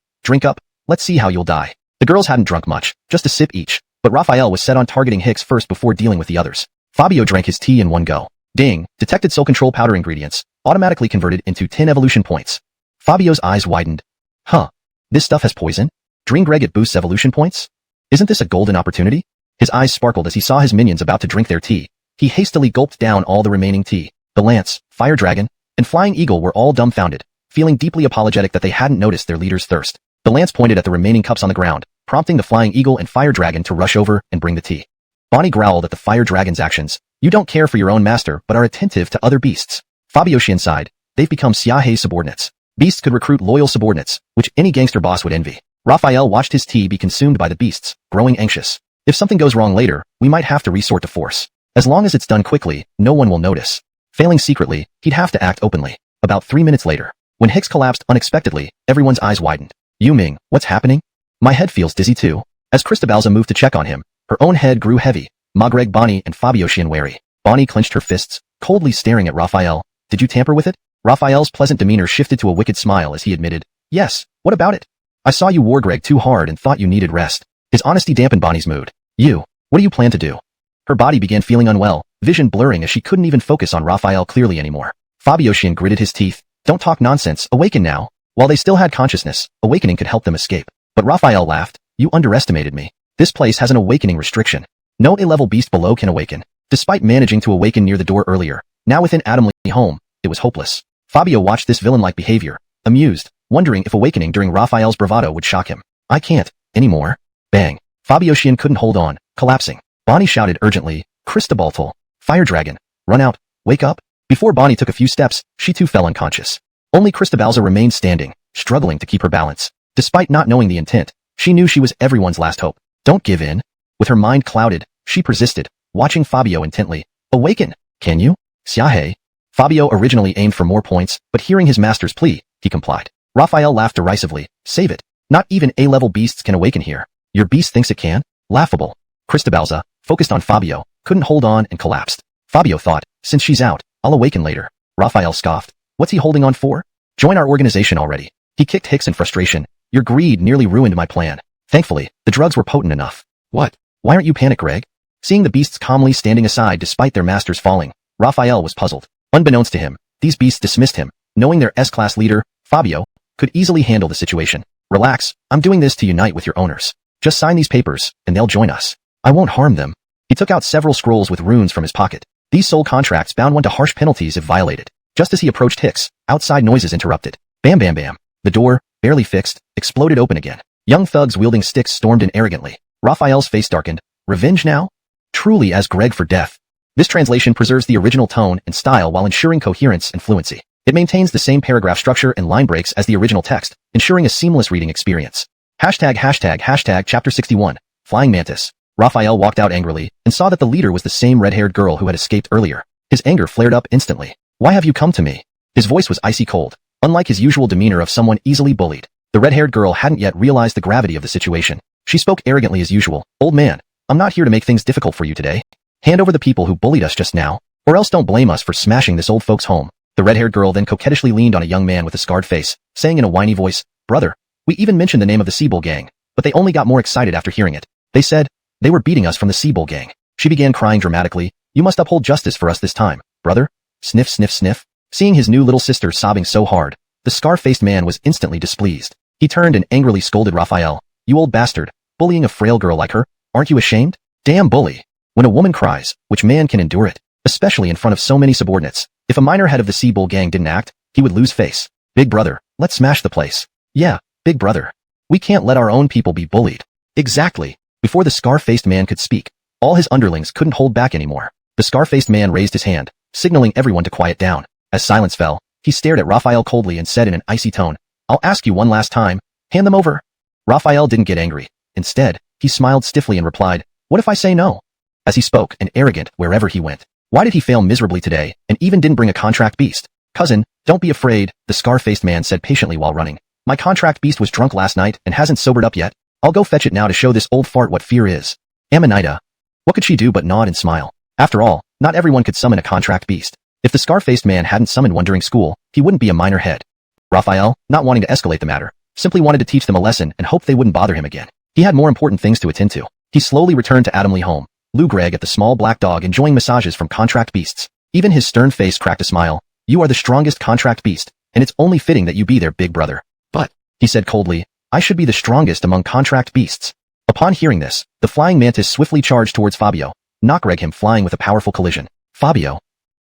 S1: Let's see how you'll die. The girls hadn't drunk much, just a sip each, but Raphael was set on targeting Hicks first before dealing with the others. Fabio drank his tea in one go. Ding, detected soul control powder ingredients, automatically converted into 10 evolution points. Fabio's eyes widened. Huh. This stuff has poison? Drink Greg, it boosts evolution points? Isn't this a golden opportunity? His eyes sparkled as he saw his minions about to drink their tea. He hastily gulped down all the remaining tea. The Lance, Fire Dragon, and Flying Eagle were all dumbfounded, feeling deeply apologetic that they hadn't noticed their leader's thirst. The Lance pointed at the remaining cups on the ground, prompting the Flying Eagle and Fire Dragon to rush over and bring the tea. Bonnie growled at the Fire Dragon's actions. You don't care for your own master but are attentive to other beasts. Fabioshian sighed. They've become Siahei's subordinates. Beasts could recruit loyal subordinates, which any gangster boss would envy. Raphael watched his tea be consumed by the beasts, growing anxious. If something goes wrong later, we might have to resort to force. As long as it's done quickly, no one will notice. Failing secretly, he'd have to act openly. About 3 minutes later, when Hicks collapsed unexpectedly, everyone's eyes widened. Yu Ming, what's happening? My head feels dizzy too. As Cristobalza moved to check on him, her own head grew heavy. Magreg, Bonnie, and Fabioshian wary. Bonnie clenched her fists, coldly staring at Raphael. Did you tamper with it? Raphael's pleasant demeanor shifted to a wicked smile as he admitted. Yes, what about it? I saw you wore Greg too hard and thought you needed rest. His honesty dampened Bonnie's mood. What do you plan to do? Her body began feeling unwell, vision blurring as she couldn't even focus on Raphael clearly anymore. Fabioshian gritted his teeth. Don't talk nonsense, awaken now. While they still had consciousness, awakening could help them escape. But Raphael laughed. You underestimated me. This place has an awakening restriction. No A-level beast below can awaken. Despite managing to awaken near the door earlier, now within Adamley home, it was hopeless. Fabio watched this villain-like behavior, amused, wondering if awakening during Raphael's bravado would shock him. I can't, anymore. Bang. Fabioshian couldn't hold on, collapsing. Bonnie shouted urgently, Cristobaltal, Fire Dragon, run out, wake up. Before Bonnie took a few steps, she too fell unconscious. Only Cristobalza remained standing, struggling to keep her balance. Despite not knowing the intent, she knew she was everyone's last hope. Don't give in. With her mind clouded, she persisted, watching Fabio intently. Awaken, can you? Siahei. Fabio originally aimed for more points, but hearing his master's plea, he complied. Raphael laughed derisively. Save it. Not even A-level beasts can awaken here. Your beast thinks it can? Laughable. Cristobalza, focused on Fabio, couldn't hold on and collapsed. Fabio thought, since she's out, I'll awaken later. Raphael scoffed. What's he holding on for? Join our organization already. He kicked Hicks in frustration. Your greed nearly ruined my plan. Thankfully, the drugs were potent enough. What? Why aren't you panicked, Greg? Seeing the beasts calmly standing aside despite their masters falling, Raphael was puzzled. Unbeknownst to him, these beasts dismissed him, knowing their S-class leader, Fabio, could easily handle the situation. Relax, I'm doing this to unite with your owners. Just sign these papers, and they'll join us. I won't harm them. He took out several scrolls with runes from his pocket. These soul contracts bound one to harsh penalties if violated. Just as he approached Hicks, outside noises interrupted. Bam bam bam. The door, barely fixed, exploded open again. Young thugs wielding sticks stormed in arrogantly. Raphael's face darkened. Revenge now? Truly as Greg for death. This translation preserves the original tone and style while ensuring coherence and fluency. It maintains the same paragraph structure and line breaks as the original text, ensuring a seamless reading experience. ####Chapter 61. Flying Mantis. Raphael walked out angrily and saw that the leader was the same red-haired girl who had escaped earlier. His anger flared up instantly. Why have you come to me? His voice was icy cold, unlike his usual demeanor of someone easily bullied. The red-haired girl hadn't yet realized the gravity of the situation. She spoke arrogantly as usual. Old man, I'm not here to make things difficult for you today. Hand over the people who bullied us just now, or else don't blame us for smashing this old folks' home. The red-haired girl then coquettishly leaned on a young man with a scarred face, saying in a whiny voice, Brother, we even mentioned the name of the Seabull gang, but they only got more excited after hearing it. They said, they were beating us from the Seabull gang. She began crying dramatically. You must uphold justice for us this time, brother. Sniff, sniff, sniff. Seeing his new little sister sobbing so hard, the scar-faced man was instantly displeased. He turned and angrily scolded Raphael. "You old bastard, bullying a frail girl like her, aren't you ashamed? Damn bully. When a woman cries, which man can endure it? Especially in front of so many subordinates. If a minor head of the Sea Bull gang didn't act, he would lose face. Big brother, let's smash the place." "Yeah, big brother. We can't let our own people be bullied." "Exactly." Before the scar-faced man could speak, all his underlings couldn't hold back anymore. The scar-faced man raised his hand, signaling everyone to quiet down. As silence fell, he stared at Raphael coldly and said in an icy tone, "I'll ask you one last time. Hand them over." Raphael didn't get angry. Instead, he smiled stiffly and replied, "What if I say no?" As he spoke and arrogant wherever he went. Why did he fail miserably today and even didn't bring a contract beast? "Cousin, don't be afraid," the scar-faced man said patiently while running. "My contract beast was drunk last night and hasn't sobered up yet. I'll go fetch it now to show this old fart what fear is." Amanita. What could she do but nod and smile? After all, not everyone could summon a contract beast. If the scar-faced man hadn't summoned one during school, he wouldn't be a minor head. Raphael, not wanting to escalate the matter, simply wanted to teach them a lesson and hope they wouldn't bother him again. He had more important things to attend to. He slowly returned to Adamley home, Lou Gregg at the small black dog enjoying massages from contract beasts. Even his stern face cracked a smile. "You are the strongest contract beast, and it's only fitting that you be their big brother." "But," he said coldly, "I should be the strongest among contract beasts." Upon hearing this, the flying mantis swiftly charged towards Fabio, knocked him flying with a powerful collision. "Fabio,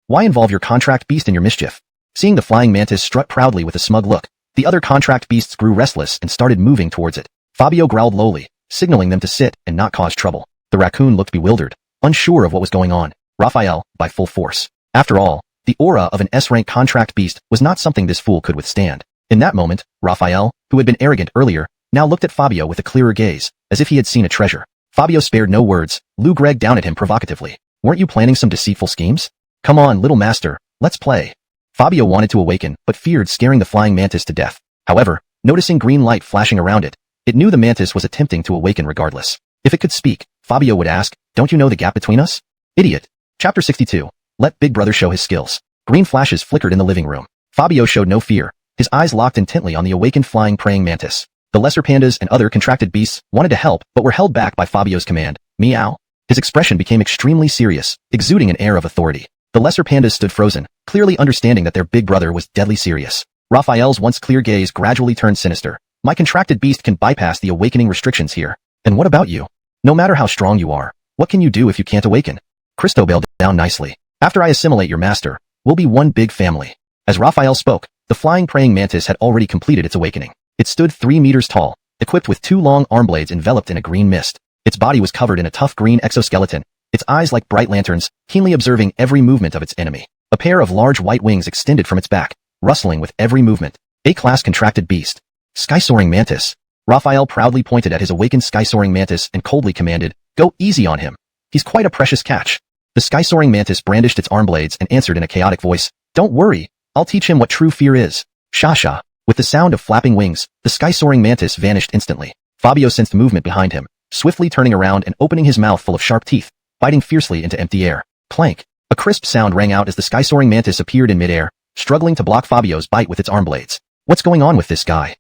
S1: why involve your contract beast in your mischief?" Seeing the flying mantis strut proudly with a smug look, the other contract beasts grew restless and started moving towards it. Fabio growled lowly, signaling them to sit and not cause trouble. The raccoon looked bewildered, unsure of what was going on. Raphael, by full force. After all, the aura of an S-rank contract beast was not something this fool could withstand. In that moment, Raphael, who had been arrogant earlier, now looked at Fabio with a clearer gaze, as if he had seen a treasure. Fabio spared no words. Lou Gregg down at him provocatively. "Weren't you planning some deceitful schemes? Come on, little master, let's play." Fabio wanted to awaken, but feared scaring the flying mantis to death. However, noticing green light flashing around it, it knew the mantis was attempting to awaken regardless. If it could speak, Fabio would ask, "Don't you know the gap between us? Idiot." Chapter 62. Let Big Brother show his skills. Green flashes flickered in the living room. Fabio showed no fear, his eyes locked intently on the awakened flying praying mantis. The lesser pandas and other contracted beasts wanted to help but were held back by Fabio's command. "Meow." His expression became extremely serious, exuding an air of authority. The lesser pandas stood frozen, clearly understanding that their big brother was deadly serious. Raphael's once clear gaze gradually turned sinister. "My contracted beast can bypass the awakening restrictions here. And what about you? No matter how strong you are, what can you do if you can't awaken?" Christobel down nicely. "After I assimilate your master, we'll be one big family." As Raphael spoke, the flying praying mantis had already completed its awakening. It stood 3 meters tall, equipped with 2 long arm blades enveloped in a green mist. Its body was covered in a tough green exoskeleton, its eyes like bright lanterns, keenly observing every movement of its enemy. A pair of large white wings extended from its back, rustling with every movement. A-class contracted beast. Sky-soaring mantis. Raphael proudly pointed at his awakened sky-soaring mantis and coldly commanded, "Go easy on him. He's quite a precious catch." The sky-soaring mantis brandished its arm blades and answered in a chaotic voice, "Don't worry, I'll teach him what true fear is." Sha-sha. With the sound of flapping wings, the sky-soaring mantis vanished instantly. Fabio sensed movement behind him, swiftly turning around and opening his mouth full of sharp teeth, biting fiercely into empty air. Clank. A crisp sound rang out as the sky-soaring mantis appeared in midair, struggling to block Fabio's bite with its arm blades. What's going on with this guy?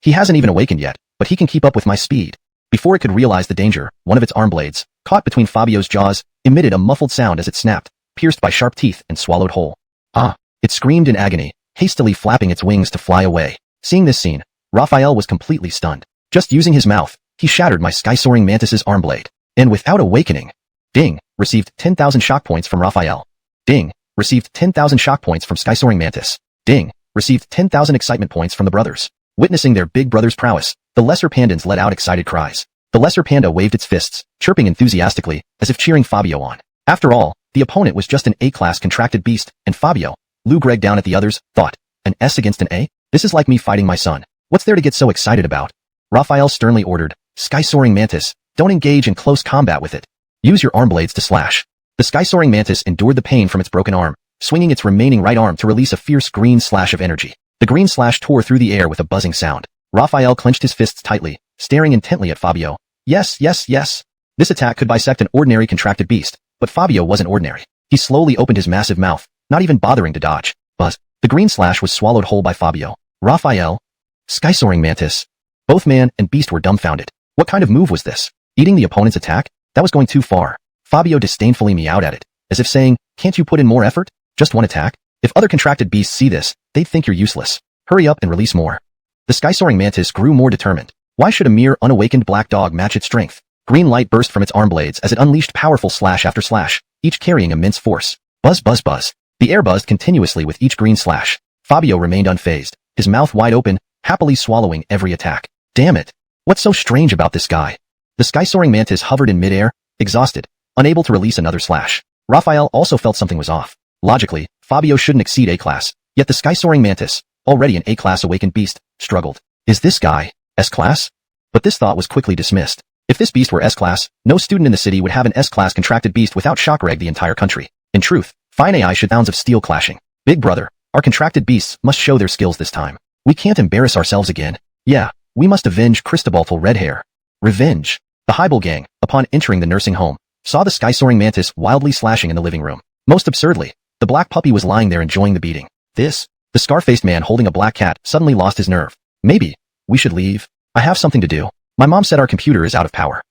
S1: He hasn't even awakened yet, but he can keep up with my speed. Before it could realize the danger, one of its arm blades, caught between Fabio's jaws, emitted a muffled sound as it snapped, pierced by sharp teeth and swallowed whole. Ah! It screamed in agony, hastily flapping its wings to fly away. Seeing this scene, Raphael was completely stunned. Just using his mouth, he shattered my sky-soaring mantis's arm blade. And without awakening. Ding! Received 10,000 shock points from Raphael. Ding! Received 10,000 shock points from sky-soaring mantis. Ding! Received 10,000 excitement points from the brothers. Witnessing their big brother's prowess, the lesser pandans let out excited cries. The lesser panda waved its fists, chirping enthusiastically, as if cheering Fabio on. After all, the opponent was just an A-class contracted beast, and Fabio, Lou Gregg down at the others, thought, an S against an A? This is like me fighting my son. What's there to get so excited about? Raphael sternly ordered, "Sky-soaring mantis, don't engage in close combat with it. Use your arm blades to slash." The sky-soaring mantis endured the pain from its broken arm, swinging its remaining right arm to release a fierce green slash of energy. The green slash tore through the air with a buzzing sound. Raphael clenched his fists tightly, staring intently at Fabio. Yes, yes, yes. This attack could bisect an ordinary contracted beast, but Fabio wasn't ordinary. He slowly opened his massive mouth, not even bothering to dodge. But the green slash was swallowed whole by Fabio. Raphael. Sky-soaring mantis. Both man and beast were dumbfounded. What kind of move was this? Eating the opponent's attack? That was going too far. Fabio disdainfully meowed at it, as if saying, can't you put in more effort? Just one attack? If other contracted beasts see this, they'd think you're useless. Hurry up and release more. The sky-soaring mantis grew more determined. Why should a mere unawakened black dog match its strength? Green light burst from its arm blades as it unleashed powerful slash after slash, each carrying immense force. Buzz buzz buzz. The air buzzed continuously with each green slash. Fabio remained unfazed, his mouth wide open, happily swallowing every attack. Damn it. What's so strange about this guy? The sky-soaring mantis hovered in midair, exhausted, unable to release another slash. Raphael also felt something was off. Logically, Fabio shouldn't exceed A-class, yet the sky-soaring mantis, already an A-class awakened beast, struggled. Is this guy S-class? But this thought was quickly dismissed. If this beast were S-class, no student in the city would have an S-class contracted beast without shockreg the entire country. In truth, fine AI should sounds of steel clashing. Big brother, our contracted beasts must show their skills this time. We can't embarrass ourselves again. Yeah, we must avenge Cristobal red hair. Revenge. The Hybel gang, upon entering the nursing home, saw the sky-soaring mantis wildly slashing in the living room. Most absurdly, the black puppy was lying there enjoying the beating. The scar-faced man holding a black cat suddenly lost his nerve. Maybe we should leave. I have something to do. My mom said our computer is out of power.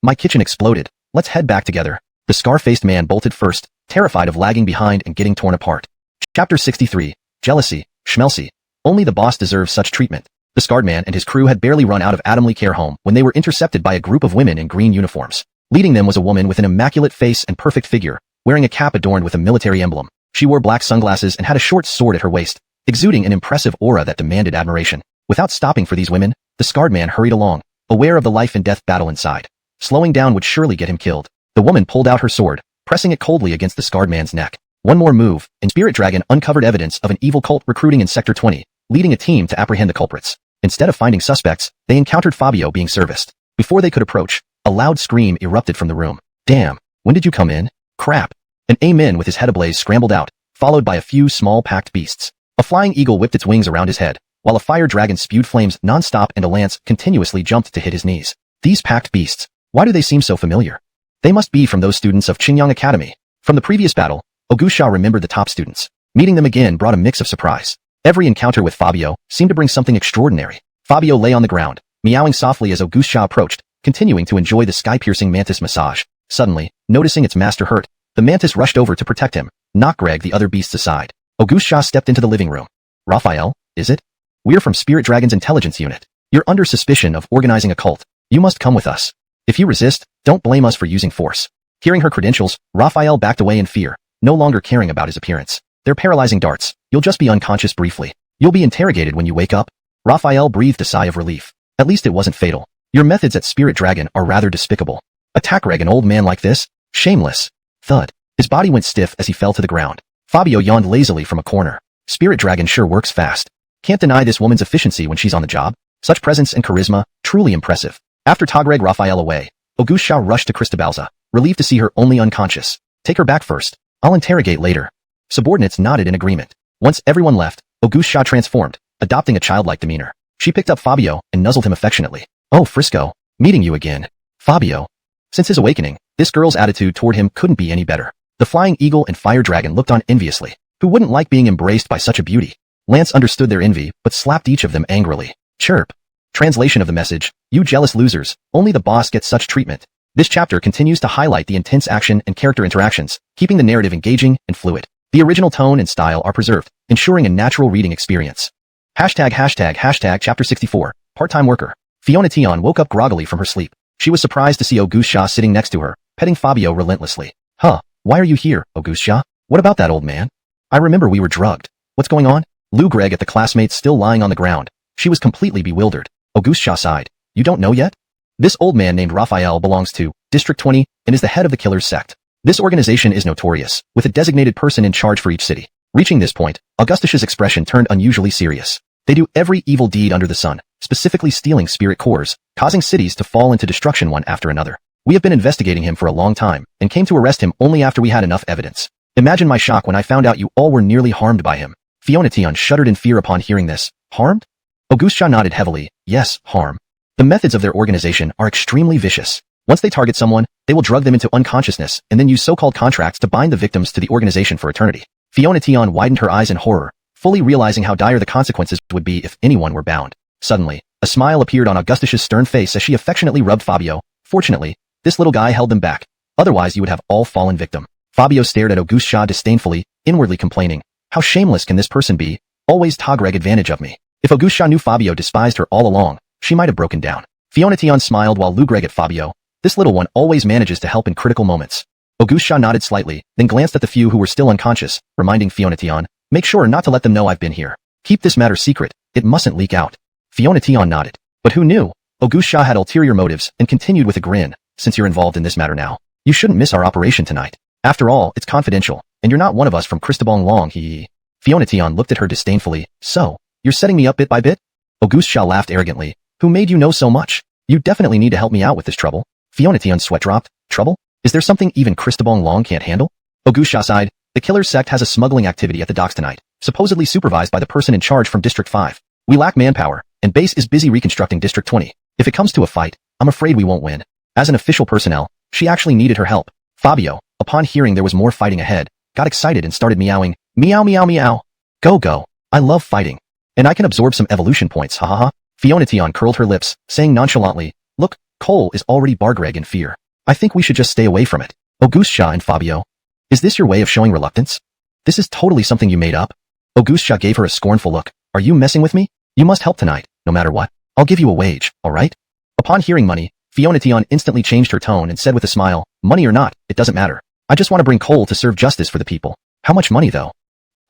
S1: My kitchen exploded. Let's head back together. The scar-faced man bolted first, terrified of lagging behind and getting torn apart. Chapter 63. Jealousy. Schmelzy. Only the boss deserves such treatment. The scarred man and his crew had barely run out of Adamley Care Home when they were intercepted by a group of women in green uniforms. Leading them was a woman with an immaculate face and perfect figure, wearing a cap adorned with a military emblem. She wore black sunglasses and had a short sword at her waist, exuding an impressive aura that demanded admiration. Without stopping for these women, the scarred man hurried along, aware of the life and death battle inside. Slowing down would surely get him killed. The woman pulled out her sword, pressing it coldly against the scarred man's neck. One more move, and Spirit Dragon uncovered evidence of an evil cult recruiting in Sector 20, leading a team to apprehend the culprits. Instead of finding suspects, they encountered Fabio being serviced. Before they could approach, a loud scream erupted from the room. Damn, when did you come in? Crap. An amen with his head ablaze scrambled out, followed by a few small packed beasts. A flying eagle whipped its wings around his head, while a fire dragon spewed flames non-stop and a lance continuously jumped to hit his knees. These packed beasts, why do they seem so familiar? They must be from those students of Qingyang Academy. From the previous battle, Augusha remembered the top students. Meeting them again brought a mix of surprise. Every encounter with Fabio seemed to bring something extraordinary. Fabio lay on the ground, meowing softly as Augusha approached, continuing to enjoy the sky-piercing mantis massage. Suddenly, noticing its master hurt, the mantis rushed over to protect him, not Greg the other beasts aside. Augusha stepped into the living room. Raphael, is it? We're from Spirit Dragon's intelligence unit. You're under suspicion of organizing a cult. You must come with us. If you resist, don't blame us for using force. Hearing her credentials, Raphael backed away in fear, no longer caring about his appearance. They're paralyzing darts. You'll just be unconscious briefly. You'll be interrogated when you wake up. Raphael breathed a sigh of relief. At least it wasn't fatal. Your methods at Spirit Dragon are rather despicable. Attack Reg an old man like this? Shameless. Thud. His body went stiff as he fell to the ground. Fabio yawned lazily from a corner. Spirit Dragon sure works fast. Can't deny this woman's efficiency when she's on the job. Such presence and charisma, truly impressive. After Togreg Raphael away, Augusha rushed to Cristobalza, relieved to see her only unconscious. Take her back first. I'll interrogate later. Subordinates nodded in agreement. Once everyone left, Augusha transformed, adopting a childlike demeanor. She picked up Fabio and nuzzled him affectionately. Oh, Frisco, meeting you again. Fabio. Since his awakening, this girl's attitude toward him couldn't be any better. The flying eagle and fire dragon looked on enviously. Who wouldn't like being embraced by such a beauty? Lance understood their envy, but slapped each of them angrily. Chirp. Translation of the message, you jealous losers, only the boss gets such treatment. This chapter continues to highlight the intense action and character interactions, keeping the narrative engaging and fluid. The original tone and style are preserved, ensuring a natural reading experience. Hashtag chapter 64, part-time worker. Fiona Tion woke up groggily from her sleep. She was surprised to see Augusha sitting next to her, petting Fabio relentlessly. Huh, why are you here, Augusha? What about that old man? I remember we were drugged. What's going on? Lou Greg at the classmates still lying on the ground. She was completely bewildered. Augusha sighed. You don't know yet? This old man named Raphael belongs to District 20 and is the head of the Killers sect. This organization is notorious, with a designated person in charge for each city. Reaching this point, Augustus's expression turned unusually serious. They do every evil deed under the sun, specifically stealing spirit cores, causing cities to fall into destruction one after another. We have been investigating him for a long time, and came to arrest him only after we had enough evidence. Imagine my shock when I found out you all were nearly harmed by him. Fiona Tion shuddered in fear upon hearing this. Harmed? Augusha nodded heavily. Yes, harm. The methods of their organization are extremely vicious. Once they target someone, they will drug them into unconsciousness and then use so-called contracts to bind the victims to the organization for eternity. Fiona Tion widened her eyes in horror, fully realizing how dire the consequences would be if anyone were bound. Suddenly, a smile appeared on Augustus's stern face as she affectionately rubbed Fabio. Fortunately, this little guy held them back. Otherwise you would have all fallen victim. Fabio stared at Augusha disdainfully, inwardly complaining. How shameless can this person be? Always Greg advantage of me. If Augustia knew Fabio despised her all along, she might have broken down. Fiona Tion smiled while Lou Greg at Fabio. This little one always manages to help in critical moments. Augustia nodded slightly, then glanced at the few who were still unconscious, reminding Fiona Tion, make sure not to let them know I've been here. Keep this matter secret, it mustn't leak out. Fiona Tion nodded. But who knew? Augustia had ulterior motives and continued with a grin, since you're involved in this matter now. You shouldn't miss our operation tonight. After all, it's confidential, and you're not one of us from Cristobal Long, hee. Fiona Tion looked at her disdainfully. So, you're setting me up bit by bit? Augustia laughed arrogantly. Who made you know so much? You definitely need to help me out with this trouble. Fiona Tion's sweat dropped. Trouble? Is there something even Cristobal Long can't handle? Augustia sighed. The killer sect has a smuggling activity at the docks tonight, supposedly supervised by the person in charge from District 5. We lack manpower, and base is busy reconstructing District 20. If it comes to a fight, I'm afraid we won't win. As an official personnel, she actually needed her help. Fabio, upon hearing there was more fighting ahead, got excited and started meowing. Meow meow meow. Go. I love fighting. And I can absorb some evolution points, ha ha ha. Fiona Tion curled her lips, saying nonchalantly, look, Cole is already Bargreg in fear. I think we should just stay away from it. Augustia and Fabio. Is this your way of showing reluctance? This is totally something you made up. Augustia gave her a scornful look. Are you messing with me? You must help tonight, no matter what. I'll give you a wage, alright? Upon hearing money, Fiona Tion instantly changed her tone and said with a smile, money or not, it doesn't matter. I just want to bring Cole to serve justice for the people. How much money though?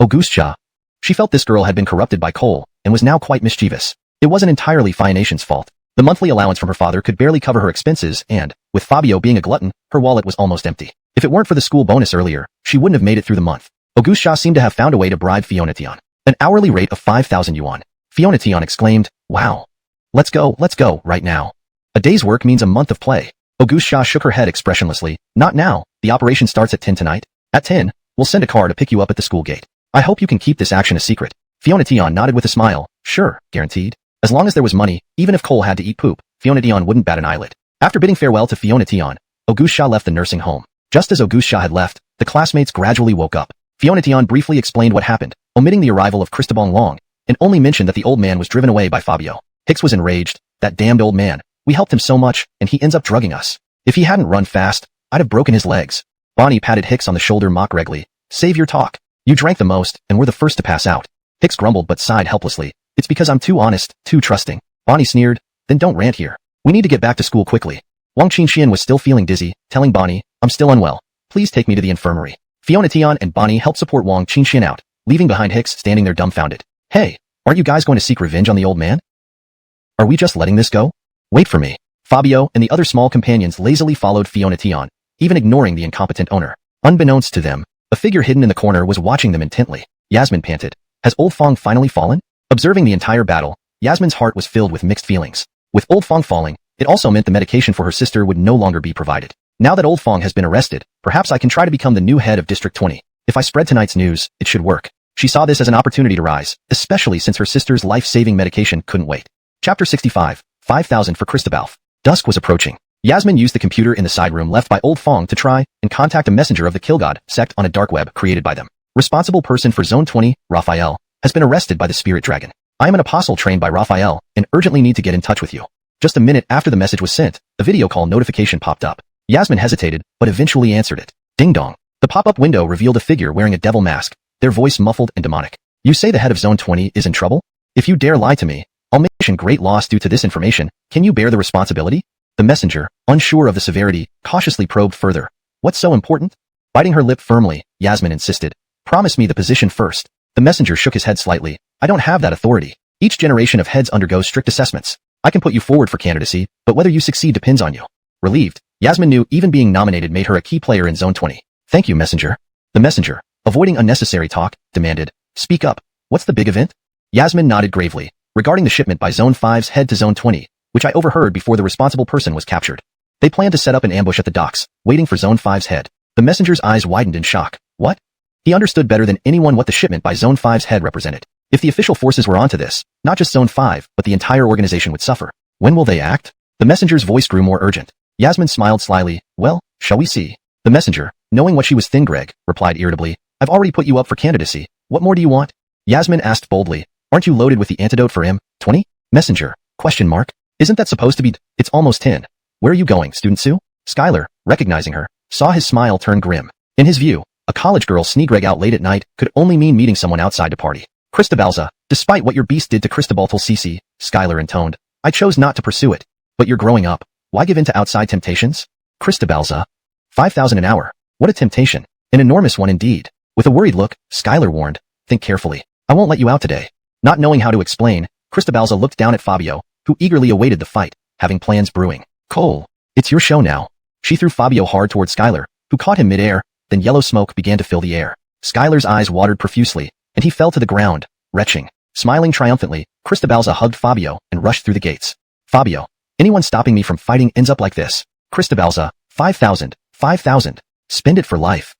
S1: Augustia. She felt this girl had been corrupted by Cole, and was now quite mischievous. It wasn't entirely Fionation's fault. The monthly allowance from her father could barely cover her expenses and, with Fabio being a glutton, her wallet was almost empty. If it weren't for the school bonus earlier, she wouldn't have made it through the month. Augustia seemed to have found a way to bribe Fiona Tion. An hourly rate of 5,000 yuan. Fiona Tion exclaimed, wow. Let's go, right now. A day's work means a month of play. Augustia shook her head expressionlessly. Not now, the operation starts at 10 tonight. At 10, we'll send a car to pick you up at the school gate. I hope you can keep this action a secret. Fiona Tion nodded with a smile. Sure, guaranteed. As long as there was money, even if Cole had to eat poop, Fiona Tion wouldn't bat an eyelid. After bidding farewell to Fiona Tion, Augustia left the nursing home. Just as Augustia had left, the classmates gradually woke up. Fiona Tion briefly explained what happened, omitting the arrival of Cristobal Long, and only mentioned that the old man was driven away by Fabio. Hicks was enraged. That damned old man. We helped him so much, and he ends up drugging us. If he hadn't run fast, I'd have broken his legs. Bonnie patted Hicks on the shoulder mock-regly. Save your talk. You drank the most, and were the first to pass out. Hicks grumbled but sighed helplessly. It's because I'm too honest, too trusting. Bonnie sneered. Then don't rant here. We need to get back to school quickly. Wang Qinxian was still feeling dizzy, telling Bonnie, I'm still unwell. Please take me to the infirmary. Fiona Tion and Bonnie helped support Wang Qinxian out, leaving behind Hicks standing there dumbfounded. Hey, aren't you guys going to seek revenge on the old man? Are we just letting this go? Wait for me. Fabio and the other small companions lazily followed Fiona Tion, even ignoring the incompetent owner. Unbeknownst to them, a figure hidden in the corner was watching them intently. Yasmin panted. Has Old Fong finally fallen? Observing the entire battle, Yasmin's heart was filled with mixed feelings. With Old Fong falling, it also meant the medication for her sister would no longer be provided. Now that Old Fong has been arrested, perhaps I can try to become the new head of District 20. If I spread tonight's news, it should work. She saw this as an opportunity to rise, especially since her sister's life-saving medication couldn't wait. Chapter 65, 5,000 for Christabel. Dusk was approaching. Yasmin used the computer in the side room left by Old Fong to try and contact a messenger of the Killgod sect on a dark web created by them. Responsible person for Zone 20, Raphael, has been arrested by the Spirit Dragon. I am an apostle trained by Raphael and urgently need to get in touch with you. Just a minute after the message was sent, a video call notification popped up. Yasmin hesitated, but eventually answered it. Ding dong. The pop-up window revealed a figure wearing a devil mask, their voice muffled and demonic. You say the head of Zone 20 is in trouble? If you dare lie to me, I'll make great loss due to this information. Can you bear the responsibility? The messenger, unsure of the severity, cautiously probed further. What's so important? Biting her lip firmly, Yasmin insisted. Promise me the position first. The messenger shook his head slightly. I don't have that authority. Each generation of heads undergoes strict assessments. I can put you forward for candidacy, but whether you succeed depends on you. Relieved, Yasmin knew even being nominated made her a key player in Zone 20. Thank you, messenger. The messenger, avoiding unnecessary talk, demanded. Speak up. What's the big event? Yasmin nodded gravely, regarding the shipment by Zone 5's head to Zone 20, which I overheard before the responsible person was captured. They planned to set up an ambush at the docks, waiting for Zone 5's head. The messenger's eyes widened in shock. What? He understood better than anyone what the shipment by Zone 5's head represented. If the official forces were onto this, not just Zone 5, but the entire organization would suffer. When will they act? The messenger's voice grew more urgent. Yasmin smiled slyly. Well, shall we see? The messenger, knowing what she was Greg, replied irritably. I've already put you up for candidacy. What more do you want? Yasmin asked boldly. Aren't you loaded with the antidote for M20? Messenger, question mark. Isn't that supposed to be? It's almost 10. Where are you going, Student Sue? Skylar, recognizing her, saw his smile turn grim. In his view, a college girl Greg out late at night could only mean meeting someone outside to party. Cristobalza, despite what your beast did to Cristobaltal Cece, Skylar intoned, I chose not to pursue it. But you're growing up. Why give in to outside temptations? Cristobalza. 5,000 an hour. What a temptation. An enormous one indeed. With a worried look, Skylar warned, think carefully. I won't let you out today. Not knowing how to explain, Cristobalza looked down at Fabio, who eagerly awaited the fight, having plans brewing. Cole, it's your show now. She threw Fabio hard toward Skylar, who caught him mid-air, then yellow smoke began to fill the air. Skylar's eyes watered profusely, and he fell to the ground, retching. Smiling triumphantly, Cristobalza hugged Fabio and rushed through the gates. Fabio, anyone stopping me from fighting ends up like this. Cristobalza, 5,000, 5,000. Spend it for life.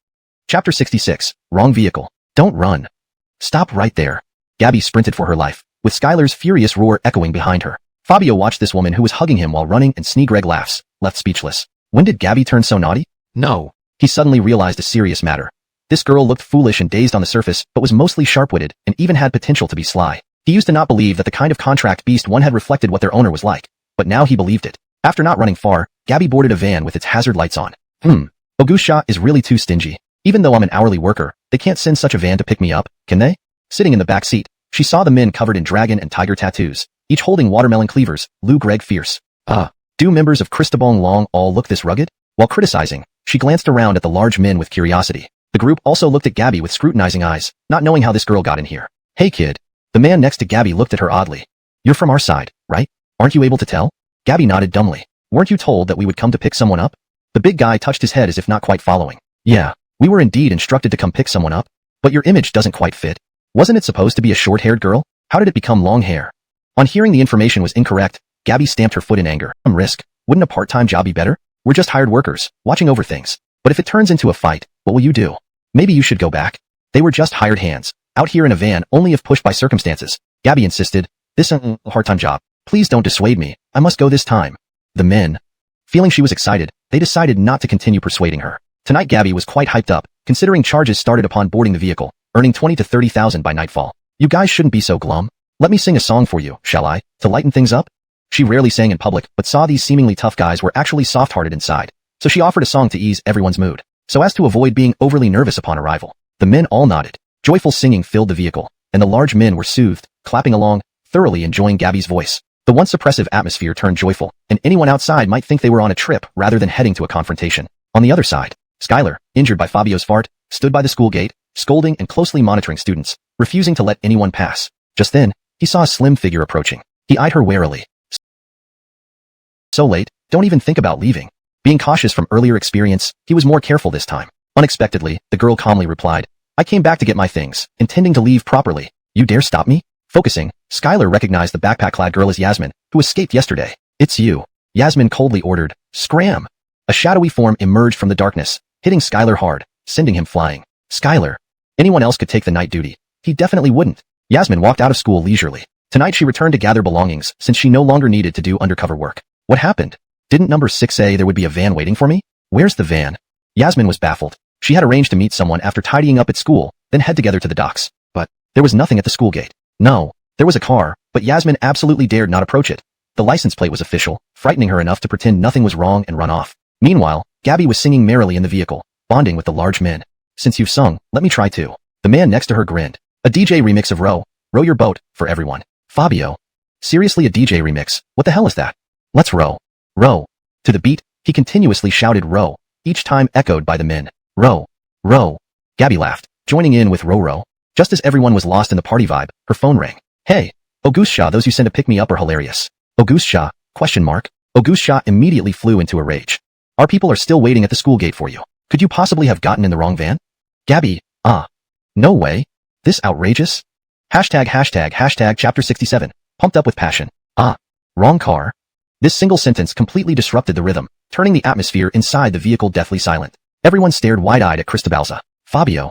S1: Chapter 66, Wrong Vehicle. Don't run. Stop right there. Gabby sprinted for her life, with Skylar's furious roar echoing behind her. Fabio watched this woman who was hugging him while running and Sneegreg laughs, left speechless. When did Gabby turn so naughty? No. He suddenly realized a serious matter. This girl looked foolish and dazed on the surface, but was mostly sharp-witted and even had potential to be sly. He used to not believe that the kind of contract beast one had reflected what their owner was like, but now he believed it. After not running far, Gabby boarded a van with its hazard lights on. Augustia is really too stingy. Even though I'm an hourly worker, they can't send such a van to pick me up, can they? Sitting in the back seat, she saw the men covered in dragon and tiger tattoos, each holding watermelon cleavers. Lou Greg fierce. Do members of Cristobal Long all look this rugged? While criticizing, she glanced around at the large men with curiosity. The group also looked at Gabby with scrutinizing eyes, not knowing how this girl got in here. Hey kid. The man next to Gabby looked at her oddly. You're from our side, right? Aren't you able to tell? Gabby nodded dumbly. Weren't you told that we would come to pick someone up? The big guy touched his head as if not quite following. Yeah, we were indeed instructed to come pick someone up. But your image doesn't quite fit. Wasn't it supposed to be a short-haired girl? How did it become long hair? On hearing the information was incorrect, Gabby stamped her foot in anger. Risk. Wouldn't a part-time job be better? We're just hired workers, watching over things. But if it turns into a fight, what will you do? Maybe you should go back. They were just hired hands, out here in a van only if pushed by circumstances. Gabby insisted. This a part-time job. Please don't dissuade me. I must go this time. The men. Feeling she was excited, they decided not to continue persuading her. Tonight Gabby was quite hyped up, considering charges started upon boarding the vehicle, earning 20 to 30,000 by nightfall. You guys shouldn't be so glum. Let me sing a song for you, shall I, to lighten things up? She rarely sang in public, but saw these seemingly tough guys were actually soft-hearted inside. So she offered a song to ease everyone's mood, so as to avoid being overly nervous upon arrival. The men all nodded. Joyful singing filled the vehicle, and the large men were soothed, clapping along, thoroughly enjoying Gabby's voice. The once oppressive atmosphere turned joyful, and anyone outside might think they were on a trip rather than heading to a confrontation. On the other side, Skylar, injured by Fabio's fart, stood by the school gate, scolding and closely monitoring students, refusing to let anyone pass. Just then, he saw a slim figure approaching. He eyed her warily. So late, don't even think about leaving. Being cautious from earlier experience, he was more careful this time. Unexpectedly, the girl calmly replied, I came back to get my things, intending to leave properly. You dare stop me? Focusing, Skylar recognized the backpack-clad girl as Yasmin, who escaped yesterday. It's you. Yasmin coldly ordered. Scram! A shadowy form emerged from the darkness, hitting Skylar hard, sending him flying. Skylar. Anyone else could take the night duty. He definitely wouldn't. Yasmin walked out of school leisurely. Tonight she returned to gather belongings since she no longer needed to do undercover work. What happened? Didn't number 6 say there would be a van waiting for me? Where's the van? Yasmin was baffled. She had arranged to meet someone after tidying up at school, then head together to the docks. But there was nothing at the school gate. No, there was a car, but Yasmin absolutely dared not approach it. The license plate was official, frightening her enough to pretend nothing was wrong and run off. Meanwhile, Gabby was singing merrily in the vehicle, bonding with the large men. Since you've sung, let me try too. The man next to her grinned. A DJ remix of Row Your Boat, for everyone. Fabio. Seriously, a DJ remix? What the hell is that? Let's row. Row. To the beat, he continuously shouted row, each time echoed by the men. Row. Row. Gabby laughed, joining in with row. Just as everyone was lost in the party vibe, her phone rang. Hey, Augustia, those you sent to pick me up are hilarious. Augustia? ? Augustia immediately flew into a rage. Our people are still waiting at the school gate for you. Could you possibly have gotten in the wrong van? Gabby, no way. This outrageous? Hashtag chapter 67, pumped up with passion. Wrong car. This single sentence completely disrupted the rhythm, turning the atmosphere inside the vehicle deathly silent. Everyone stared wide-eyed at Cristobalza. Fabio.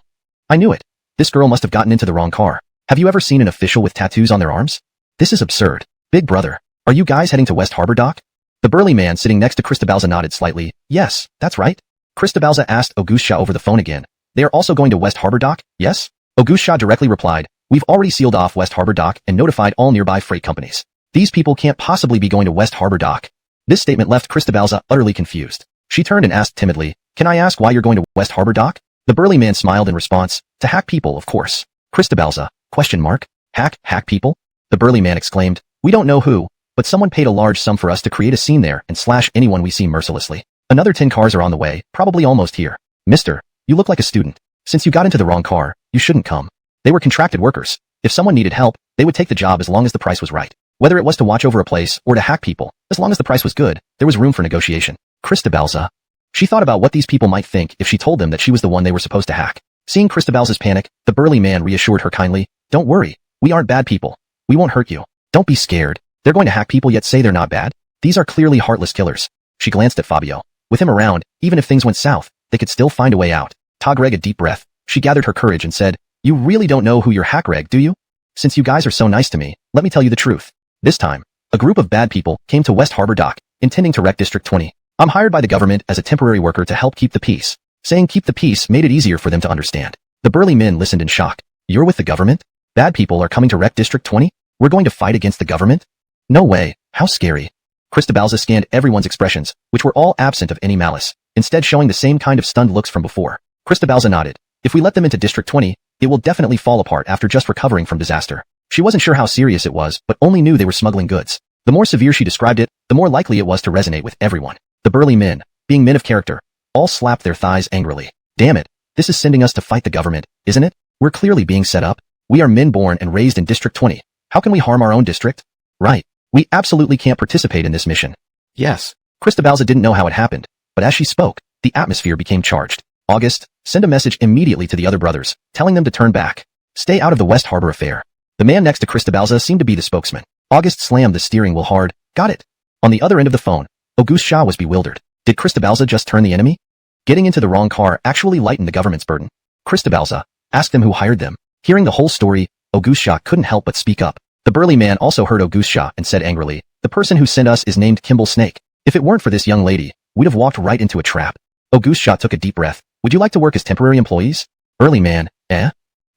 S1: I knew it. This girl must have gotten into the wrong car. Have you ever seen an official with tattoos on their arms? This is absurd. Big brother, are you guys heading to West Harbor Dock? The burly man sitting next to Cristobalza nodded slightly. Yes, that's right. Cristobalza asked Augustia over the phone again. They are also going to West Harbor Dock, yes? Augustia directly replied, we've already sealed off West Harbor Dock and notified all nearby freight companies. These people can't possibly be going to West Harbor Dock. This statement left Cristobalza utterly confused. She turned and asked timidly, can I ask why you're going to West Harbor Dock? The burly man smiled in response, to hack people, of course. Cristobalza, Question mark. Hack people? The burly man exclaimed. We don't know who, but someone paid a large sum for us to create a scene there and slash anyone we see mercilessly. Another 10 cars are on the way, probably almost here. Mister, you look like a student. Since you got into the wrong car, you shouldn't come. They were contracted workers. If someone needed help, they would take the job as long as the price was right. Whether it was to watch over a place or to hack people, as long as the price was good, there was room for negotiation. Cristobalza. She thought about what these people might think if she told them that she was the one they were supposed to hack. Seeing Cristobalza's panic, the burly man reassured her kindly. Don't worry. We aren't bad people. We won't hurt you. Don't be scared. They're going to hack people yet say they're not bad? These are clearly heartless killers. She glanced at Fabio. With him around, even if things went south, they could still find a way out. Tagreg a deep breath. She gathered her courage and said, You really don't know who you're Hackreg, do you? Since you guys are so nice to me, let me tell you the truth. This time, a group of bad people came to West Harbor Dock, intending to wreck District 20. I'm hired by the government as a temporary worker to help keep the peace. Saying keep the peace made it easier for them to understand. The burly men listened in shock. You're with the government? Bad people are coming to wreck District 20? We're going to fight against the government? No way. How scary. Cristobalza scanned everyone's expressions, which were all absent of any malice, instead showing the same kind of stunned looks from before. Cristobalza nodded. If we let them into District 20, it will definitely fall apart after just recovering from disaster. She wasn't sure how serious it was, but only knew they were smuggling goods. The more severe she described it, the more likely it was to resonate with everyone. The burly men, being men of character, all slapped their thighs angrily. Damn it. This is sending us to fight the government, isn't it? We're clearly being set up. We are men born and raised in District 20. How can we harm our own district? Right. We absolutely can't participate in this mission. Yes. Cristobalza didn't know how it happened, but as she spoke, the atmosphere became charged. August, send a message immediately to the other brothers, telling them to turn back. Stay out of the West Harbor affair. The man next to Cristobalza seemed to be the spokesman. August slammed the steering wheel hard. Got it. On the other end of the phone, Auguste Shaw was bewildered. Did Cristobalza just turn the enemy? Getting into the wrong car actually lightened the government's burden. Cristobalza, ask them who hired them. Hearing the whole story, Auguste Shaw couldn't help but speak up. The burly man also heard Auguste Shaw and said angrily, The person who sent us is named Kimball Snake. If it weren't for this young lady, we'd have walked right into a trap. Auguste Shaw took a deep breath. Would you like to work as temporary employees? Burly man, eh?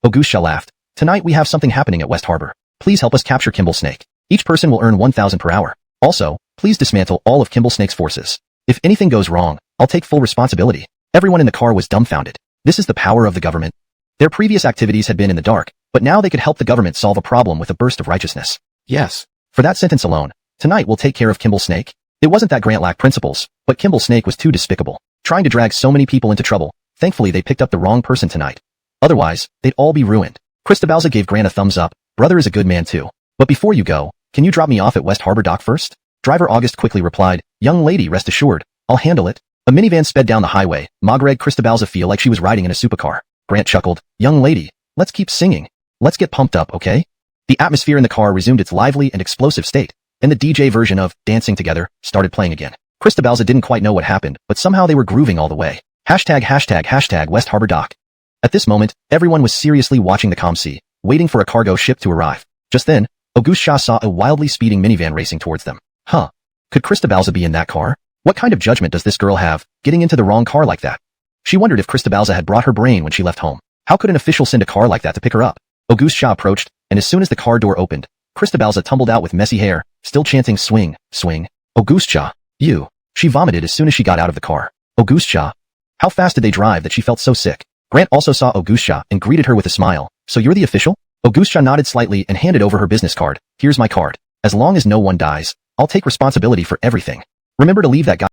S1: Auguste Shaw laughed. Tonight we have something happening at West Harbor. Please help us capture Kimball Snake. Each person will earn 1,000 per hour. Also, please dismantle all of Kimball Snake's forces. If anything goes wrong, I'll take full responsibility. Everyone in the car was dumbfounded. This is the power of the government. Their previous activities had been in the dark, but now they could help the government solve a problem with a burst of righteousness. Yes. For that sentence alone, tonight we'll take care of Kimball Snake. It wasn't that Grant lacked principles, but Kimball Snake was too despicable, trying to drag so many people into trouble. Thankfully they picked up the wrong person tonight. Otherwise, they'd all be ruined. Cristobalza gave Grant a thumbs up. Brother is a good man too. But before you go, can you drop me off at West Harbor Dock first? Driver August quickly replied, Young lady, rest assured, I'll handle it. A minivan sped down the highway. Magreg Cristobalza feel like she was riding in a supercar. Grant chuckled, Young lady, let's keep singing. Let's get pumped up, okay? The atmosphere in the car resumed its lively and explosive state, and the DJ version of Dancing Together started playing again. Cristobalza didn't quite know what happened, but somehow they were grooving all the way. Hashtag West Harbor Dock. At this moment, everyone was seriously watching the ComC, waiting for a cargo ship to arrive. Just then, Auguste Shaw saw a wildly speeding minivan racing towards them. Huh. Could Cristobalza be in that car? What kind of judgment does this girl have, getting into the wrong car like that? She wondered if Cristobalza had brought her brain when she left home. How could an official send a car like that to pick her up? Auguste Shaw approached, and as soon as the car door opened, Cristobalza tumbled out with messy hair, still chanting swing, swing. Auguste Shaw, you. She vomited as soon as she got out of the car. Auguste Shaw. How fast did they drive that she felt so sick? Grant also saw Auguste Shaw and greeted her with a smile. So you're the official? Auguste Shaw nodded slightly and handed over her business card. Here's my card. As long as no one dies, I'll take responsibility for everything. Remember to leave that guy.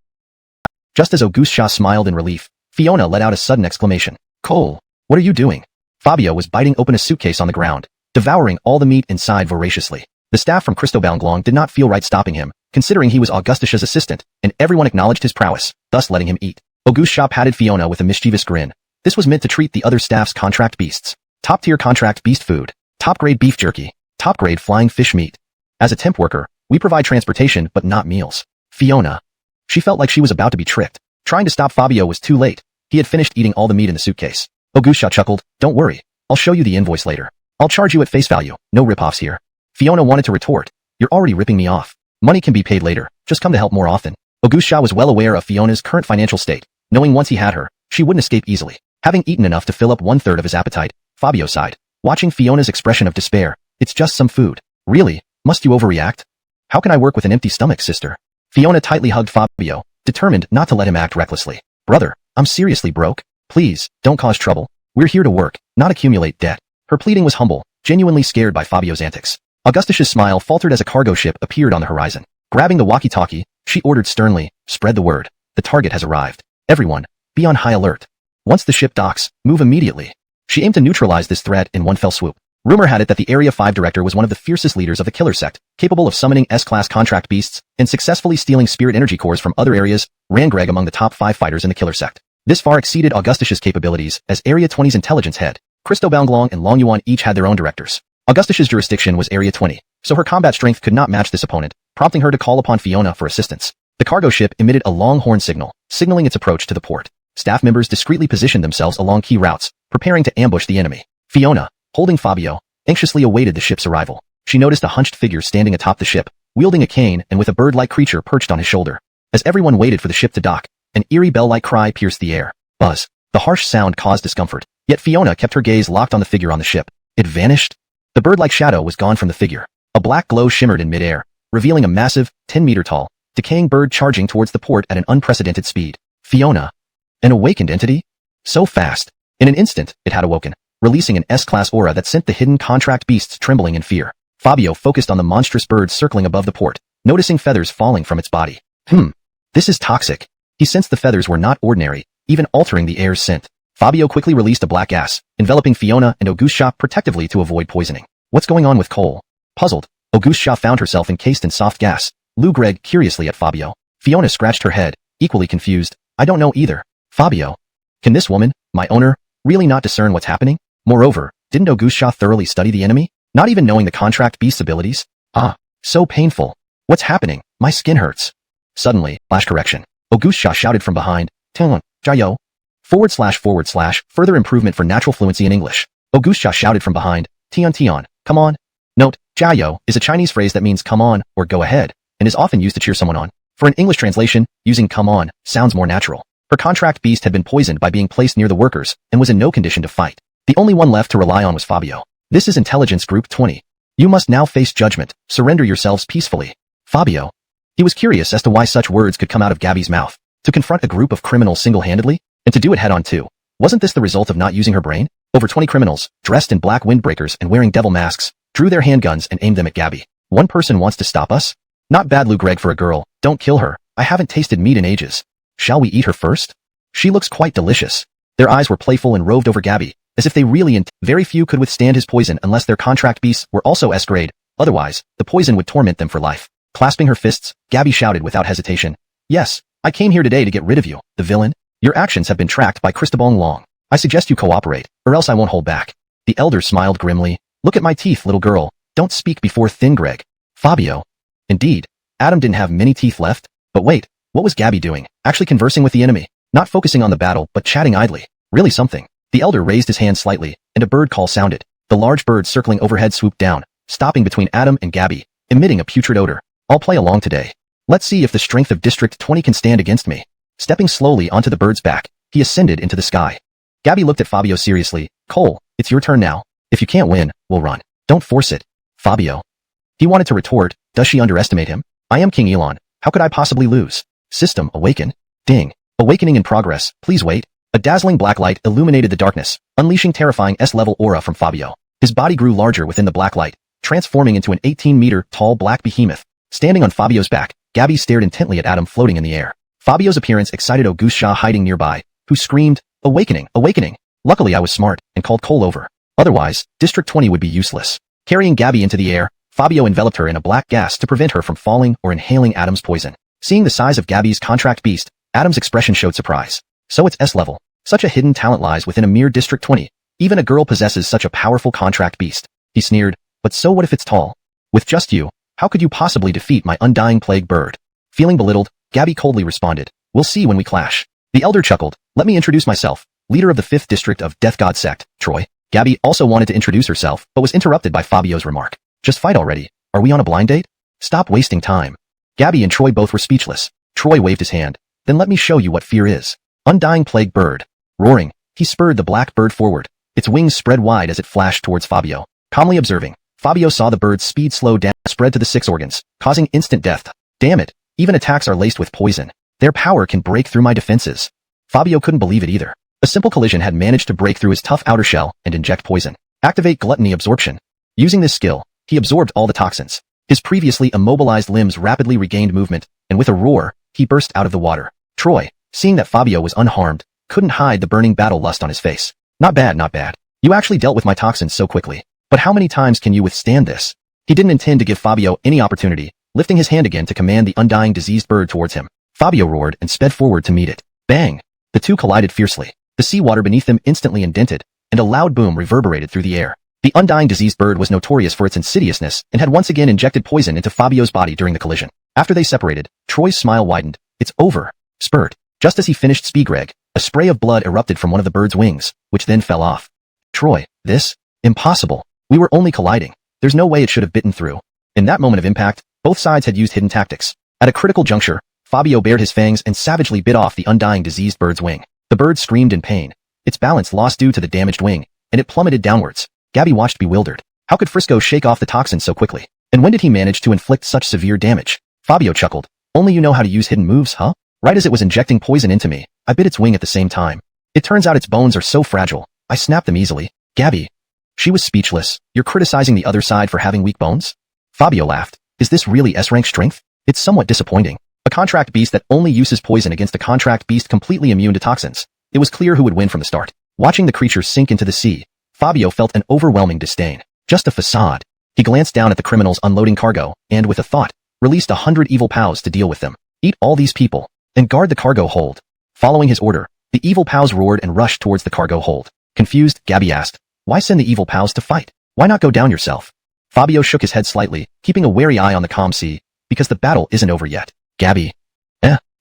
S1: Just as Auguste Shaw smiled in relief, Fiona let out a sudden exclamation. Cole, what are you doing? Fabio was biting open a suitcase on the ground, devouring all the meat inside voraciously. The staff from Cristobalza did not feel right stopping him, considering he was Augustus's assistant, and everyone acknowledged his prowess, thus letting him eat. Auguste Shaw patted Fiona with a mischievous grin. This was meant to treat the other staff's contract beasts. Top-tier contract beast food, top-grade beef jerky, top-grade flying fish meat. As a temp worker, we provide transportation but not meals. Fiona. She felt like she was about to be tricked. Trying to stop Fabio was too late. He had finished eating all the meat in the suitcase. Auguste Shaw chuckled. Don't worry. I'll show you the invoice later. I'll charge you at face value. No rip-offs here. Fiona wanted to retort. You're already ripping me off. Money can be paid later. Just come to help more often. Auguste Shaw was well aware of Fiona's current financial state, knowing once he had her, she wouldn't escape easily. Having eaten enough to fill up 1/3 of his appetite, Fabio sighed, watching Fiona's expression of despair. It's just some food. Really? Must you overreact? How can I work with an empty stomach, sister? Fiona tightly hugged Fabio, determined not to let him act recklessly. Brother, I'm seriously broke. Please, don't cause trouble. We're here to work, not accumulate debt. Her pleading was humble, genuinely scared by Fabio's antics. Augustus's smile faltered as a cargo ship appeared on the horizon. Grabbing the walkie-talkie, she ordered sternly, "Spread the word. The target has arrived. Everyone, be on high alert. Once the ship docks, move immediately." She aimed to neutralize this threat in one fell swoop. Rumor had it that the Area 5 director was one of the fiercest leaders of the killer sect, capable of summoning S-class contract beasts and successfully stealing spirit energy cores from other areas, ran Greg among the top 5 fighters in the killer sect. This far exceeded Augustus's capabilities as Area 20's intelligence head. Christo Baonglong and Long Yuan each had their own directors. Augustus's jurisdiction was Area 20, so her combat strength could not match this opponent, prompting her to call upon Fiona for assistance. The cargo ship emitted a long horn signal, signaling its approach to the port. Staff members discreetly positioned themselves along key routes, preparing to ambush the enemy. Fiona, holding Fabio, anxiously awaited the ship's arrival. She noticed a hunched figure standing atop the ship, wielding a cane and with a bird-like creature perched on his shoulder. As everyone waited for the ship to dock, an eerie bell-like cry pierced the air. Buzz. The harsh sound caused discomfort, yet Fiona kept her gaze locked on the figure on the ship. It vanished. The bird-like shadow was gone from the figure. A black glow shimmered in midair, revealing a massive, 10-meter-tall, decaying bird charging towards the port at an unprecedented speed. Fiona. An awakened entity? So fast. In an instant, it had awoken, releasing an S-class aura that sent the hidden contract beasts trembling in fear. Fabio focused on the monstrous bird circling above the port, noticing feathers falling from its body. This is toxic. He sensed the feathers were not ordinary, even altering the air's scent. Fabio quickly released a black gas, enveloping Fiona and Augustia protectively to avoid poisoning. What's going on with Cole? Puzzled, Augustia found herself encased in soft gas. Lou Greg curiously at Fabio. Fiona scratched her head, equally confused. I don't know either. Fabio. Can this woman, my owner, really not discern what's happening? Moreover, didn't Augustia thoroughly study the enemy? Not even knowing the contract beast's abilities? So painful. What's happening? My skin hurts. Suddenly, flash correction. Augustia shouted from behind. Jiao. / further improvement for natural fluency in English. Augustia shouted from behind. Tian, come on. Note, Jiao is a Chinese phrase that means come on or go ahead, and is often used to cheer someone on. For an English translation, using come on sounds more natural. Her contract beast had been poisoned by being placed near the workers and was in no condition to fight. The only one left to rely on was Fabio. This is Intelligence Group 20. You must now face judgment. Surrender yourselves peacefully. Fabio. He was curious as to why such words could come out of Gabby's mouth. To confront a group of criminals single-handedly? And to do it head-on too. Wasn't this the result of not using her brain? Over 20 criminals, dressed in black windbreakers and wearing devil masks, drew their handguns and aimed them at Gabby. One person wants to stop us? Not bad, Lou Greg, for a girl. Don't kill her. I haven't tasted meat in ages. Shall we eat her first? She looks quite delicious. Their eyes were playful and roved over Gabby, as if they really very few could withstand his poison unless their contract beasts were also S-grade. Otherwise, the poison would torment them for life. Clasping her fists, Gabby shouted without hesitation. Yes, I came here today to get rid of you, the villain. Your actions have been tracked by Christabel Long. I suggest you cooperate, or else I won't hold back. The elder smiled grimly. Look at my teeth, little girl. Don't speak before Thin Greg. Fabio. Indeed, Adam didn't have many teeth left. But wait, what was Gabby doing? Actually conversing with the enemy. Not focusing on the battle, but chatting idly. Really something. The elder raised his hand slightly, and a bird call sounded. The large bird circling overhead swooped down, stopping between Adam and Gabby, emitting a putrid odor. I'll play along today. Let's see if the strength of District 20 can stand against me. Stepping slowly onto the bird's back, he ascended into the sky. Gabby looked at Fabio seriously. Cole, it's your turn now. If you can't win, we'll run. Don't force it. Fabio. He wanted to retort, does she underestimate him? I am King Elon. How could I possibly lose? System awaken. Ding. Awakening in progress. Please wait. A dazzling black light illuminated the darkness, unleashing terrifying S-level aura from Fabio. His body grew larger within the black light, transforming into an 18-meter tall black behemoth. Standing on Fabio's back, Gabby stared intently at Adam floating in the air. Fabio's appearance excited Augustia hiding nearby, who screamed, Awakening, awakening. Luckily I was smart and called Cole over. Otherwise, District 20 would be useless. Carrying Gabby into the air, Fabio enveloped her in a black gas to prevent her from falling or inhaling Adam's poison. Seeing the size of Gabby's contract beast, Adam's expression showed surprise. So it's S-level. Such a hidden talent lies within a mere District 20. Even a girl possesses such a powerful contract beast. He sneered, but so what if it's tall? With just you, how could you possibly defeat my undying plague bird? Feeling belittled, Gabby coldly responded, we'll see when we clash. The elder chuckled, let me introduce myself, leader of the 5th District of Death God Sect, Troy. Gabby also wanted to introduce herself, but was interrupted by Fabio's remark. Just fight already. Are we on a blind date? Stop wasting time. Gabby and Troy both were speechless. Troy waved his hand. Then let me show you what fear is. Undying plague bird. Roaring, he spurred the black bird forward. Its wings spread wide as it flashed towards Fabio. Calmly observing, Fabio saw the bird's speed slow down, spread to the 6 organs, causing instant death. Damn it, even attacks are laced with poison. Their power can break through my defenses. Fabio couldn't believe it either. A simple collision had managed to break through his tough outer shell and inject poison. Activate gluttony absorption. Using this skill, he absorbed all the toxins. His previously immobilized limbs rapidly regained movement, and with a roar, he burst out of the water. Troy, seeing that Fabio was unharmed, couldn't hide the burning battle lust on his face. Not bad, not bad. You actually dealt with my toxins so quickly. But how many times can you withstand this? He didn't intend to give Fabio any opportunity, lifting his hand again to command the undying diseased bird towards him. Fabio roared and sped forward to meet it. Bang! The two collided fiercely. The seawater beneath them instantly indented, and a loud boom reverberated through the air. The undying diseased bird was notorious for its insidiousness and had once again injected poison into Fabio's body during the collision. After they separated, Troy's smile widened. It's over. Spurt. Just as he finished Spigreg, a spray of blood erupted from one of the bird's wings, which then fell off. Troy, this? Impossible. We were only colliding. There's no way it should have bitten through. In that moment of impact, both sides had used hidden tactics. At a critical juncture, Fabio bared his fangs and savagely bit off the undying diseased bird's wing. The bird screamed in pain. Its balance lost due to the damaged wing, and it plummeted downwards. Gabby watched bewildered. How could Frisco shake off the toxin so quickly? And when did he manage to inflict such severe damage? Fabio chuckled. Only you know how to use hidden moves, huh? Right as it was injecting poison into me, I bit its wing at the same time. It turns out its bones are so fragile, I snapped them easily. Gabby. She was speechless. You're criticizing the other side for having weak bones? Fabio laughed. Is this really S-rank strength? It's somewhat disappointing. A contract beast that only uses poison against a contract beast completely immune to toxins. It was clear who would win from the start. Watching the creature sink into the sea, Fabio felt an overwhelming disdain. Just a facade. He glanced down at the criminals unloading cargo, and with a thought, released 100 evil POWs to deal with them. Eat all these people, and guard the cargo hold. Following his order, the evil POWs roared and rushed towards the cargo hold. Confused, Gabby asked, why send the evil POWs to fight? Why not go down yourself? Fabio shook his head slightly, keeping a wary eye on the calm sea, because the battle isn't over yet. Gabby.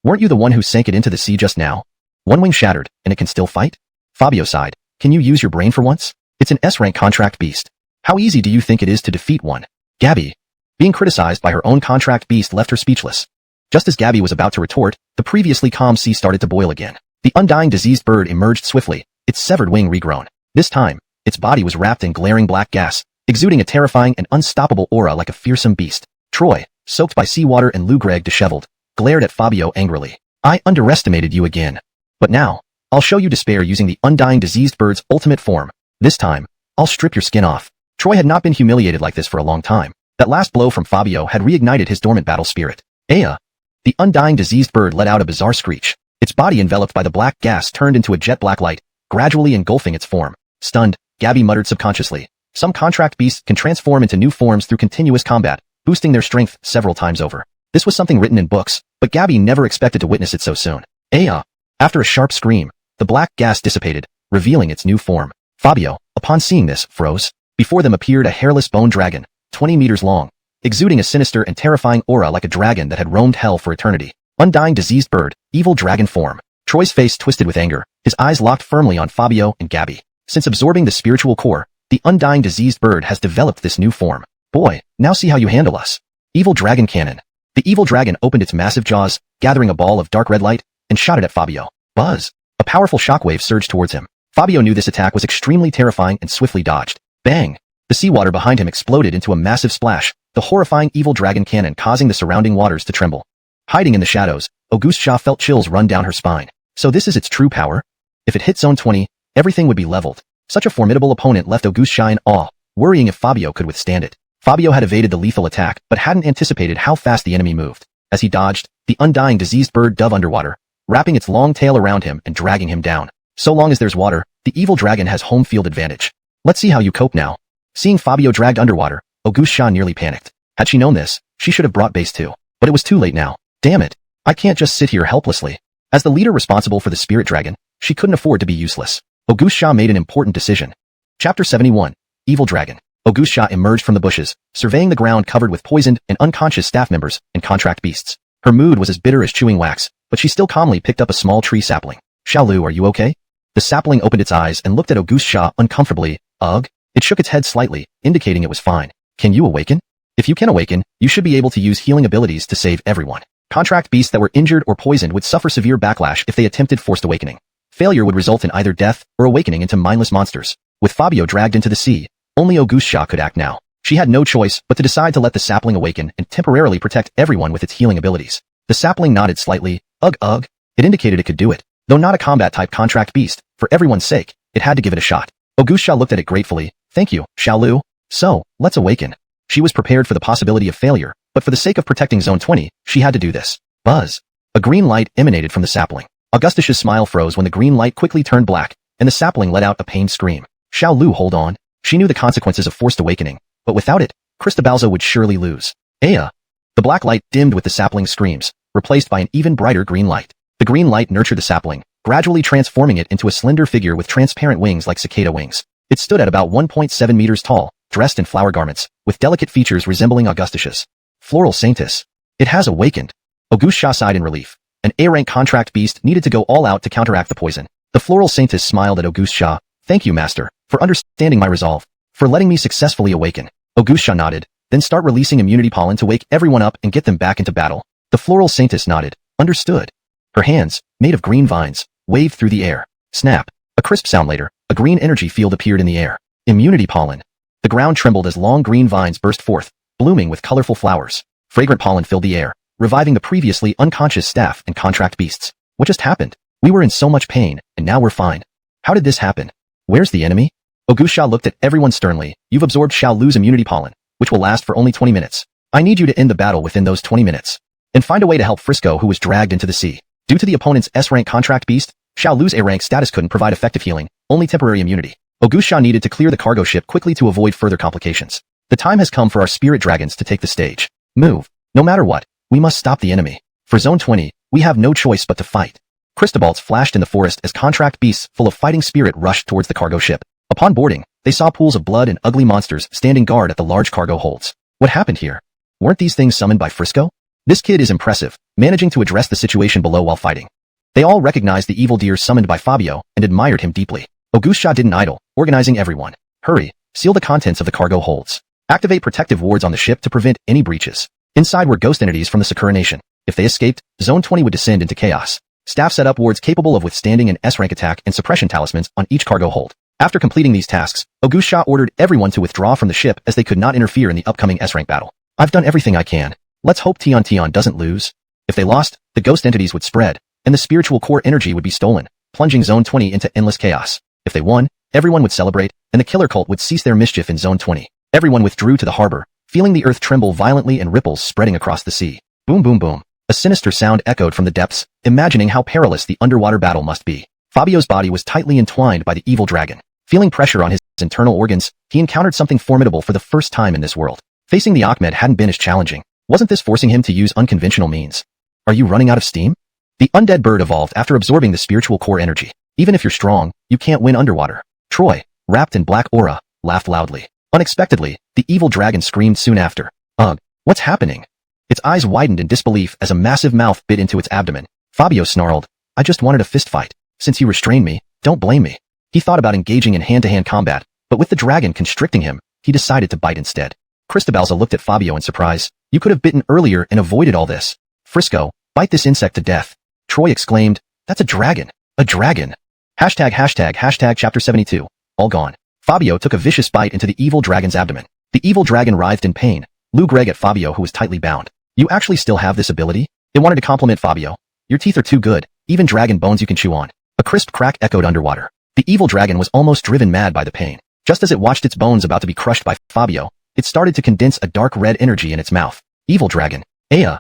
S1: Weren't you the one who sank it into the sea just now? One wing shattered, and it can still fight? Fabio sighed. Can you use your brain for once? It's an S-rank contract beast. How easy do you think it is to defeat one? Gabby. Being criticized by her own contract beast left her speechless. Just as Gabby was about to retort, the previously calm sea started to boil again. The undying diseased bird emerged swiftly, its severed wing regrown. This time, its body was wrapped in glaring black gas, exuding a terrifying and unstoppable aura like a fearsome beast. Troy, soaked by seawater and Lou Gregg disheveled, glared at Fabio angrily. I underestimated you again. But now, I'll show you despair using the undying diseased bird's ultimate form. This time, I'll strip your skin off. Troy had not been humiliated like this for a long time. That last blow from Fabio had reignited his dormant battle spirit. Aya! The undying diseased bird let out a bizarre screech. Its body enveloped by the black gas turned into a jet black light, gradually engulfing its form. Stunned, Gabby muttered subconsciously. Some contract beasts can transform into new forms through continuous combat, boosting their strength several times over. This was something written in books, but Gabby never expected to witness it so soon. Aya! After a sharp scream, the black gas dissipated, revealing its new form. Fabio, upon seeing this, froze. Before them appeared a hairless bone dragon, 20 meters long, exuding a sinister and terrifying aura like a dragon that had roamed hell for eternity. Undying diseased bird, evil dragon form. Troy's face twisted with anger, his eyes locked firmly on Fabio and Gabby. Since absorbing the spiritual core, the undying diseased bird has developed this new form. Boy, now see how you handle us. Evil dragon cannon. The evil dragon opened its massive jaws, gathering a ball of dark red light, and shot it at Fabio. Buzz! A powerful shockwave surged towards him. Fabio knew this attack was extremely terrifying and swiftly dodged. Bang! The seawater behind him exploded into a massive splash, the horrifying evil dragon cannon causing the surrounding waters to tremble. Hiding in the shadows, Auguste Shaw felt chills run down her spine. So this is its true power? If it hit Zone 20, everything would be leveled. Such a formidable opponent left Auguste Shaw in awe, worrying if Fabio could withstand it. Fabio had evaded the lethal attack, but hadn't anticipated how fast the enemy moved. As he dodged, the undying diseased bird dove underwater, wrapping its long tail around him and dragging him down. So long as there's water, the evil dragon has home field advantage. Let's see how you cope now. Seeing Fabio dragged underwater, Auguste Shaw nearly panicked. Had she known this, she should have brought base 2. But it was too late now. Damn it. I can't just sit here helplessly. As the leader responsible for the spirit dragon, she couldn't afford to be useless. Auguste Shaw made an important decision. Chapter 71. Evil Dragon. Auguste Shaw emerged from the bushes, surveying the ground covered with poisoned and unconscious staff members and contract beasts. Her mood was as bitter as chewing wax, but she still calmly picked up a small tree sapling. Xiaolu, are you okay? The sapling opened its eyes and looked at Auguste Shaw uncomfortably. Ugh. It shook its head slightly, indicating it was fine. Can you awaken? If you can awaken, you should be able to use healing abilities to save everyone. Contract beasts that were injured or poisoned would suffer severe backlash if they attempted forced awakening. Failure would result in either death or awakening into mindless monsters. With Fabio dragged into the sea, only Auguste Shaw could act now. She had no choice but to decide to let the sapling awaken and temporarily protect everyone with its healing abilities. The sapling nodded slightly. Ugh. It indicated it could do it. Though not a combat-type contract beast, for everyone's sake, it had to give it a shot. Auguste Shaw looked at it gratefully. Thank you, Xiaolu. So, let's awaken. She was prepared for the possibility of failure, but for the sake of protecting Zone 20, she had to do this. Buzz. A green light emanated from the sapling. Augustus's smile froze when the green light quickly turned black, and the sapling let out a pained scream. Xiao Lu, hold on. She knew the consequences of forced awakening, but without it, Cristobalzo would surely lose. Aya. The black light dimmed with the sapling's screams, replaced by an even brighter green light. The green light nurtured the sapling, gradually transforming it into a slender figure with transparent wings like cicada wings. It stood at about 1.7 meters tall, dressed in flower garments, with delicate features resembling Augustus's. Floral Saintess. It has awakened. Auguste Shaw sighed in relief. An A-rank contract beast needed to go all out to counteract the poison. The Floral Saintess smiled at Auguste Shaw. Thank you, Master, for understanding my resolve, for letting me successfully awaken. Auguste Shaw nodded, then start releasing immunity pollen to wake everyone up and get them back into battle. The Floral Saintess nodded. Understood. Her hands, made of green vines, waved through the air. Snap. A crisp sound later, a green energy field appeared in the air. Immunity pollen. The ground trembled as long green vines burst forth, blooming with colorful flowers. Fragrant pollen filled the air, reviving the previously unconscious staff and contract beasts. What just happened? We were in so much pain, and now we're fine. How did this happen? Where's the enemy? Auguste Shaw looked at everyone sternly. You've absorbed Xiao Lu's immunity pollen, which will last for only 20 minutes. I need you to end the battle within those 20 minutes. And find a way to help Frisco, who was dragged into the sea. Due to the opponent's S-rank contract beast, Xiao Lu's A-rank status couldn't provide effective healing, only temporary immunity. Auguste Shaw needed to clear the cargo ship quickly to avoid further complications. The time has come for our spirit dragons to take the stage. Move. No matter what, we must stop the enemy. For Zone 20, we have no choice but to fight. Cristobalts flashed in the forest as contract beasts full of fighting spirit rushed towards the cargo ship. Upon boarding, they saw pools of blood and ugly monsters standing guard at the large cargo holds. What happened here? Weren't these things summoned by Frisco? This kid is impressive, managing to address the situation below while fighting. They all recognized the evil deers summoned by Fabio and admired him deeply. Auguste Shaw didn't idle, organizing everyone. Hurry, seal the contents of the cargo holds. Activate protective wards on the ship to prevent any breaches. Inside were ghost entities from the Sakura Nation. If they escaped, Zone 20 would descend into chaos. Staff set up wards capable of withstanding an S-rank attack and suppression talismans on each cargo hold. After completing these tasks, Auguste Shaw ordered everyone to withdraw from the ship as they could not interfere in the upcoming S-rank battle. I've done everything I can. Let's hope Tion doesn't lose. If they lost, the ghost entities would spread, and the spiritual core energy would be stolen, plunging Zone 20 into endless chaos. If they won, everyone would celebrate, and the killer cult would cease their mischief in Zone 20. Everyone withdrew to the harbor, feeling the earth tremble violently and ripples spreading across the sea. Boom boom boom. A sinister sound echoed from the depths, imagining how perilous the underwater battle must be. Fabio's body was tightly entwined by the evil dragon. Feeling pressure on his internal organs, he encountered something formidable for the first time in this world. Facing the Ahmed hadn't been as challenging. Wasn't this forcing him to use unconventional means? Are you running out of steam? The undead bird evolved after absorbing the spiritual core energy. Even if you're strong, you can't win underwater. Troy, wrapped in black aura, laughed loudly. Unexpectedly, the evil dragon screamed soon after. Ugh, what's happening? Its eyes widened in disbelief as a massive mouth bit into its abdomen. Fabio snarled, I just wanted a fist fight. Since you restrained me, don't blame me. He thought about engaging in hand-to-hand combat, but with the dragon constricting him, he decided to bite instead. Cristobalzo looked at Fabio in surprise. You could have bitten earlier and avoided all this. Frisco, bite this insect to death. Troy exclaimed, that's a dragon. A dragon. Hashtag chapter 72. All gone. Fabio took a vicious bite into the evil dragon's abdomen. The evil dragon writhed in pain. Lou Greg at Fabio, who was tightly bound. You actually still have this ability? It wanted to compliment Fabio. Your teeth are too good, even dragon bones you can chew on. A crisp crack echoed underwater. The evil dragon was almost driven mad by the pain. Just as it watched its bones about to be crushed by Fabio, it started to condense a dark red energy in its mouth. Evil dragon. Aya.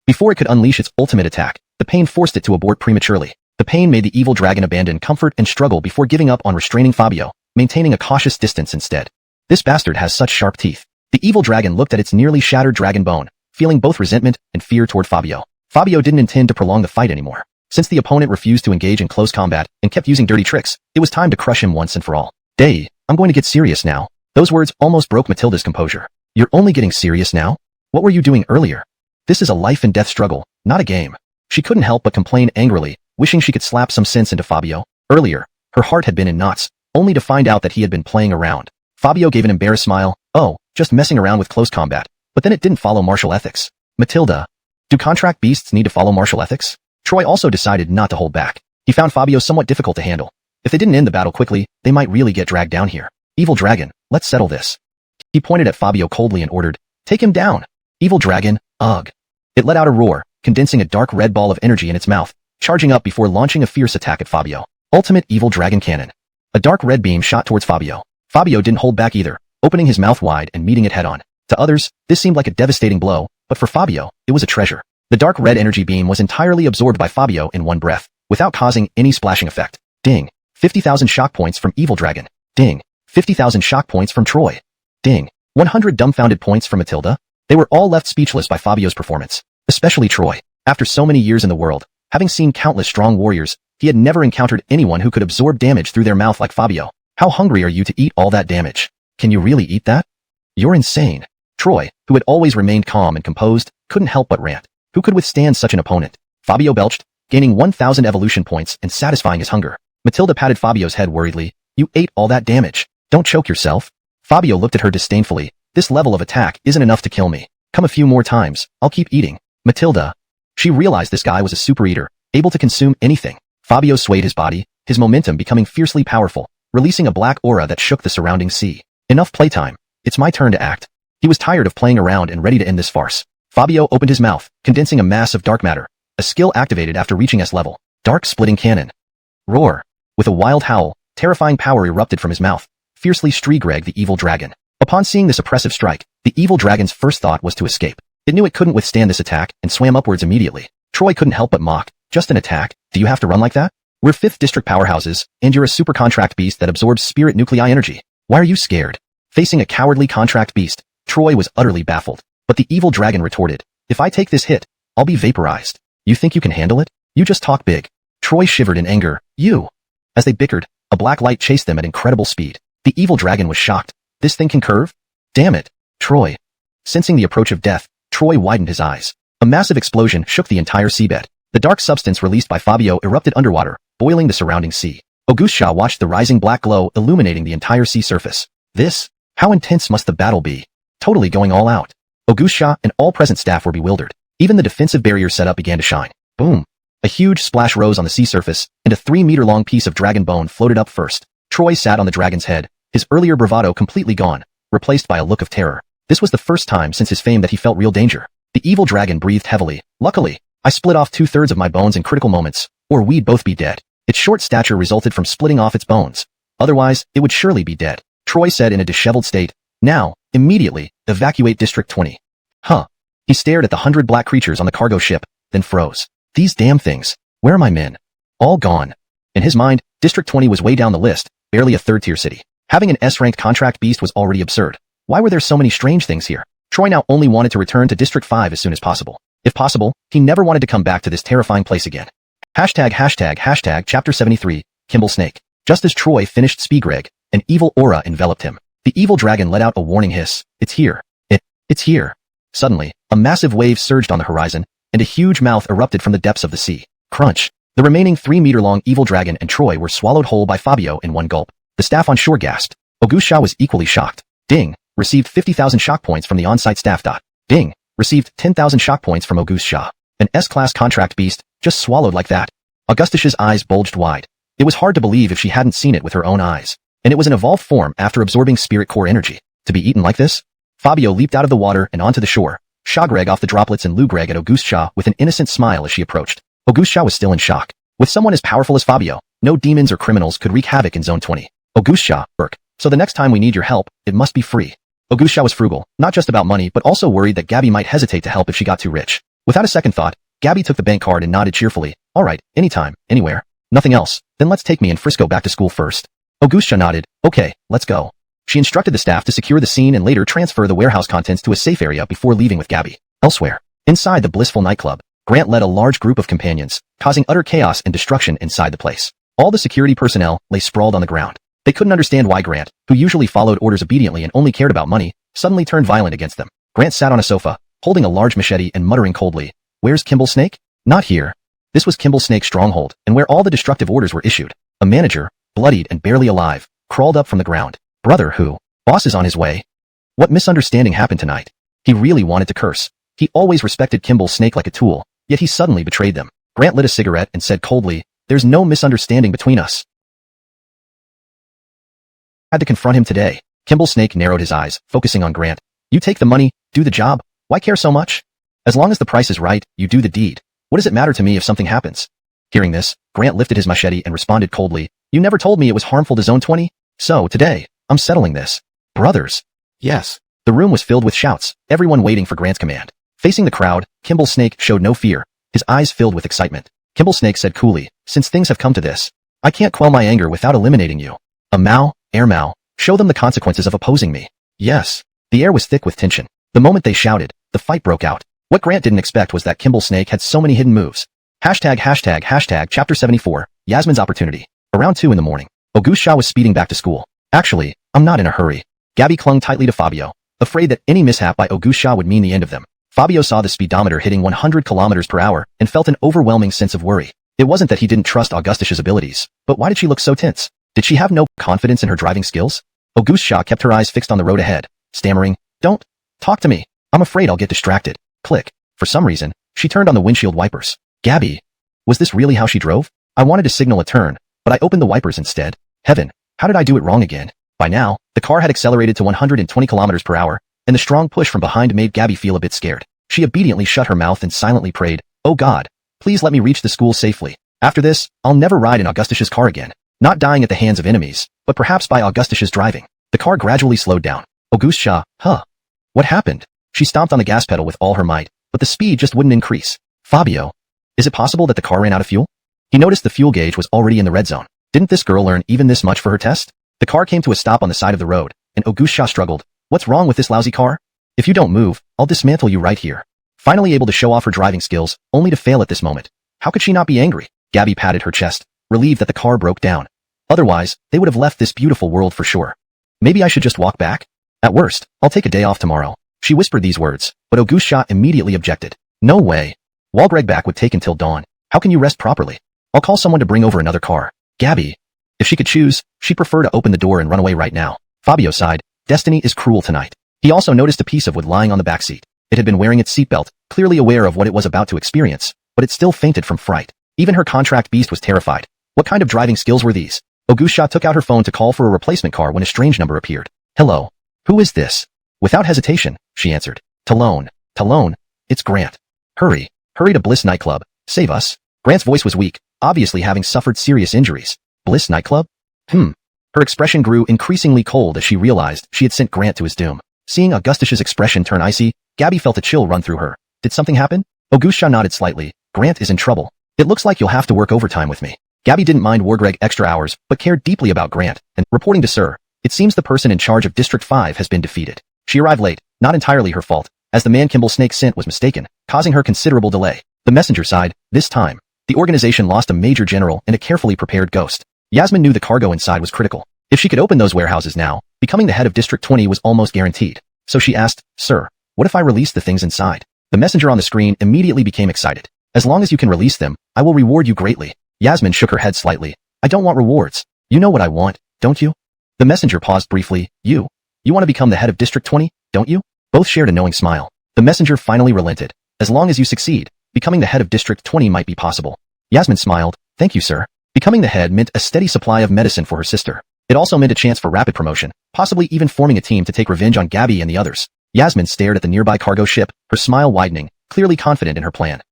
S1: Before it could unleash its ultimate attack, the pain forced it to abort prematurely. The pain made the evil dragon abandon comfort and struggle before giving up on restraining Fabio, maintaining a cautious distance instead. This bastard has such sharp teeth. The evil dragon looked at its nearly shattered dragon bone, feeling both resentment and fear toward Fabio. Fabio didn't intend to prolong the fight anymore. Since the opponent refused to engage in close combat and kept using dirty tricks, it was time to crush him once and for all. Day, I'm going to get serious now. Those words almost broke Matilda's composure. You're only getting serious now? What were you doing earlier? This is a life and death struggle, not a game. She couldn't help but complain angrily, wishing she could slap some sense into Fabio. Earlier, her heart had been in knots, only to find out that he had been playing around. Fabio gave an embarrassed smile. Oh, just messing around with close combat. But then it didn't follow martial ethics. Matilda. Do contract beasts need to follow martial ethics? Troy also decided not to hold back. He found Fabio somewhat difficult to handle. If they didn't end the battle quickly, they might really get dragged down here. Evil dragon, let's settle this. He pointed at Fabio coldly and ordered, take him down. Evil dragon, ugh. It let out a roar, condensing a dark red ball of energy in its mouth, charging up before launching a fierce attack at Fabio. Ultimate evil dragon cannon. A dark red beam shot towards Fabio. Fabio didn't hold back either, opening his mouth wide and meeting it head-on. To others, this seemed like a devastating blow, but for Fabio, it was a treasure. The dark red energy beam was entirely absorbed by Fabio in one breath, without causing any splashing effect. Ding. 50,000 shock points from Evil Dragon. Ding. 50,000 shock points from Troy. Ding. 100 dumbfounded points from Matilda. They were all left speechless by Fabio's performance. Especially Troy. After so many years in the world, having seen countless strong warriors, he had never encountered anyone who could absorb damage through their mouth like Fabio. How hungry are you to eat all that damage? Can you really eat that? You're insane. Troy, who had always remained calm and composed, couldn't help but rant. Who could withstand such an opponent? Fabio belched, gaining 1,000 evolution points and satisfying his hunger. Matilda patted Fabio's head worriedly. You ate all that damage. Don't choke yourself. Fabio looked at her disdainfully. This level of attack isn't enough to kill me. Come a few more times. I'll keep eating. Matilda. She realized this guy was a super eater, able to consume anything. Fabio swayed his body, his momentum becoming fiercely powerful, releasing a black aura that shook the surrounding sea. Enough playtime. It's my turn to act. He was tired of playing around and ready to end this farce. Fabio opened his mouth, condensing a mass of dark matter, a skill activated after reaching S level. Dark splitting cannon. Roar. With a wild howl, terrifying power erupted from his mouth, fiercely Strigregg the evil dragon. Upon seeing this oppressive strike, the evil dragon's first thought was to escape. It knew it couldn't withstand this attack and swam upwards immediately. Troy couldn't help but mock. Just an attack? Do you have to run like that? We're 5th district powerhouses, and you're a super contract beast that absorbs spirit nuclei energy. Why are you scared? Facing a cowardly contract beast, Troy was utterly baffled. But the evil dragon retorted, if I take this hit, I'll be vaporized. You think you can handle it? You just talk big. Troy shivered in anger. You. As they bickered, a black light chased them at incredible speed. The evil dragon was shocked. This thing can curve? Damn it. Troy. Sensing the approach of death, Troy widened his eyes. A massive explosion shook the entire seabed. The dark substance released by Fabio erupted underwater, boiling the surrounding sea. Augustia watched the rising black glow illuminating the entire sea surface. This? How intense must the battle be? Totally going all out. Augustia and all present staff were bewildered. Even the defensive barrier setup began to shine. Boom. A huge splash rose on the sea surface, and a 3-meter-long piece of dragon bone floated up first. Troy sat on the dragon's head, his earlier bravado completely gone, replaced by a look of terror. This was the first time since his fame that he felt real danger. The evil dragon breathed heavily. Luckily, I split off 2/3 of my bones in critical moments, or we'd both be dead. Its short stature resulted from splitting off its bones. Otherwise, it would surely be dead. Troy said in a disheveled state. Now, immediately, evacuate District 20. Huh. He stared at the 100 black creatures on the cargo ship, then froze. These damn things. Where are my men? All gone. In his mind, District 20 was way down the list, barely a 3rd-tier city. Having an S-ranked contract beast was already absurd. Why were there so many strange things here? Troy now only wanted to return to District 5 as soon as possible. If possible, he never wanted to come back to this terrifying place again. Chapter 73, Kimball Snake. Just as Troy finished Spigreg, an evil aura enveloped him. The evil dragon let out a warning hiss. It's here. It's here. Suddenly, a massive wave surged on the horizon, and a huge mouth erupted from the depths of the sea. Crunch. The remaining 3-meter-long evil dragon and Troy were swallowed whole by Fabio in one gulp. The staff on shore gasped. Augustia was equally shocked. Ding. Received 50,000 shock points from the on-site staff. Ding. Received 10,000 shock points from Augustia. An S-class contract beast, just swallowed like that. Augusticia's eyes bulged wide. It was hard to believe if she hadn't seen it with her own eyes. And it was an evolved form after absorbing spirit core energy. To be eaten like this? Fabio leaped out of the water and onto the shore, Shagreg off the droplets and Lugreg at Augustia with an innocent smile as she approached. Augustia was still in shock. With someone as powerful as Fabio, no demons or criminals could wreak havoc in Zone 20. Augustia, Burke. So the next time we need your help, it must be free. Augustia was frugal, not just about money but also worried that Gabby might hesitate to help if she got too rich. Without a second thought, Gabby took the bank card and nodded cheerfully. Alright, anytime, anywhere. Nothing else, then let's take me and Frisco back to school first. Augustia nodded. Okay, let's go. She instructed the staff to secure the scene and later transfer the warehouse contents to a safe area before leaving with Gabby. Elsewhere, inside the blissful nightclub, Grant led a large group of companions, causing utter chaos and destruction inside the place. All the security personnel lay sprawled on the ground. They couldn't understand why Grant, who usually followed orders obediently and only cared about money, suddenly turned violent against them. Grant sat on a sofa, holding a large machete and muttering coldly, "Where's Kimball Snake? Not here." This was Kimball Snake's stronghold, and where all the destructive orders were issued. A manager, bloodied and barely alive, crawled up from the ground. Brother who? Boss is on his way. What misunderstanding happened tonight? He really wanted to curse. He always respected Kimball Snake like a tool, yet he suddenly betrayed them. Grant lit a cigarette and said coldly, "There's no misunderstanding between us." Had to confront him today. Kimball Snake narrowed his eyes, focusing on Grant. You take the money, do the job. Why care so much? As long as the price is right, you do the deed. What does it matter to me if something happens? Hearing this, Grant lifted his machete and responded coldly, "You never told me it was harmful to Zone 20? So, today, I'm settling this." Brothers. Yes. The room was filled with shouts, everyone waiting for Grant's command. Facing the crowd, Kimball Snake showed no fear, his eyes filled with excitement. Kimball Snake said coolly, since things have come to this, I can't quell my anger without eliminating you. A Mao, Air Mao, show them the consequences of opposing me. Yes. The air was thick with tension. The moment they shouted, the fight broke out. What Grant didn't expect was that Kimball Snake had so many hidden moves. Hashtag Chapter 74, Yasmin's Opportunity. Around 2 in the morning, Auguste Shaw was speeding back to school. Actually, I'm not in a hurry. Gabby clung tightly to Fabio, afraid that any mishap by Auguste Shaw would mean the end of them. Fabio saw the speedometer hitting 100 kilometers per hour and felt an overwhelming sense of worry. It wasn't that he didn't trust Augustus's abilities, but why did she look so tense? Did she have no confidence in her driving skills? Auguste Shaw kept her eyes fixed on the road ahead, stammering, Don't talk to me. I'm afraid I'll get distracted. Click. For some reason, she turned on the windshield wipers. Gabby. Was this really how she drove? I wanted to signal a turn, but I opened the wipers instead. Heaven, how did I do it wrong again? By now, the car had accelerated to 120 kilometers per hour, and the strong push from behind made Gabby feel a bit scared. She obediently shut her mouth and silently prayed, Oh God, please let me reach the school safely. After this, I'll never ride in Augustus's car again. Not dying at the hands of enemies, but perhaps by Augustus's driving. The car gradually slowed down. Auguste Shaw, What happened? She stomped on the gas pedal with all her might, but the speed just wouldn't increase. Fabio. Is it possible that the car ran out of fuel? He noticed the fuel gauge was already in the red zone. Didn't this girl learn even this much for her test? The car came to a stop on the side of the road, and Auguste Shaw struggled. What's wrong with this lousy car? If you don't move, I'll dismantle you right here. Finally able to show off her driving skills, only to fail at this moment. How could she not be angry? Gabby patted her chest, relieved that the car broke down. Otherwise, they would have left this beautiful world for sure. Maybe I should just walk back? At worst, I'll take a day off tomorrow. She whispered these words, but Auguste Shaw immediately objected. No way. Walgreg back would take until dawn. How can you rest properly? I'll call someone to bring over another car. Gabby. If she could choose, she'd prefer to open the door and run away right now. Fabio sighed. Destiny is cruel tonight. He also noticed a piece of wood lying on the back seat. It had been wearing its seatbelt, clearly aware of what it was about to experience, but it still fainted from fright. Even her contract beast was terrified. What kind of driving skills were these? Auguste Shaw took out her phone to call for a replacement car when a strange number appeared. Hello. Who is this? Without hesitation, she answered. Talon. Talon. It's Grant. Hurry. Hurry to Bliss nightclub. Save us. Grant's voice was weak, obviously having suffered serious injuries. Bliss nightclub? Her expression grew increasingly cold as she realized she had sent Grant to his doom. Seeing Augustus's expression turn icy, Gabby felt a chill run through her. Did something happen? Auguste Shaw nodded slightly. Grant is in trouble. It looks like you'll have to work overtime with me. Gabby didn't mind Wargreg extra hours, but cared deeply about Grant, and, reporting to Sir, it seems the person in charge of District 5 has been defeated. She arrived late, not entirely her fault, as the man Kimball Snake sent was mistaken, causing her considerable delay. The messenger sighed. This time, the organization lost a major general and a carefully prepared ghost. Yasmin knew the cargo inside was critical. If she could open those warehouses now, becoming the head of District 20 was almost guaranteed. So she asked, Sir, what if I release the things inside? The messenger on the screen immediately became excited. As long as you can release them, I will reward you greatly. Yasmin shook her head slightly. I don't want rewards. You know what I want, don't you? The messenger paused briefly. You want to become the head of District 20, don't you? Both shared a knowing smile. The messenger finally relented. As long as you succeed, becoming the head of District 20 might be possible. Yasmin smiled. Thank you, sir. Becoming the head meant a steady supply of medicine for her sister. It also meant a chance for rapid promotion, possibly even forming a team to take revenge on Gabby and the others. Yasmin stared at the nearby cargo ship, her smile widening, clearly confident in her plan.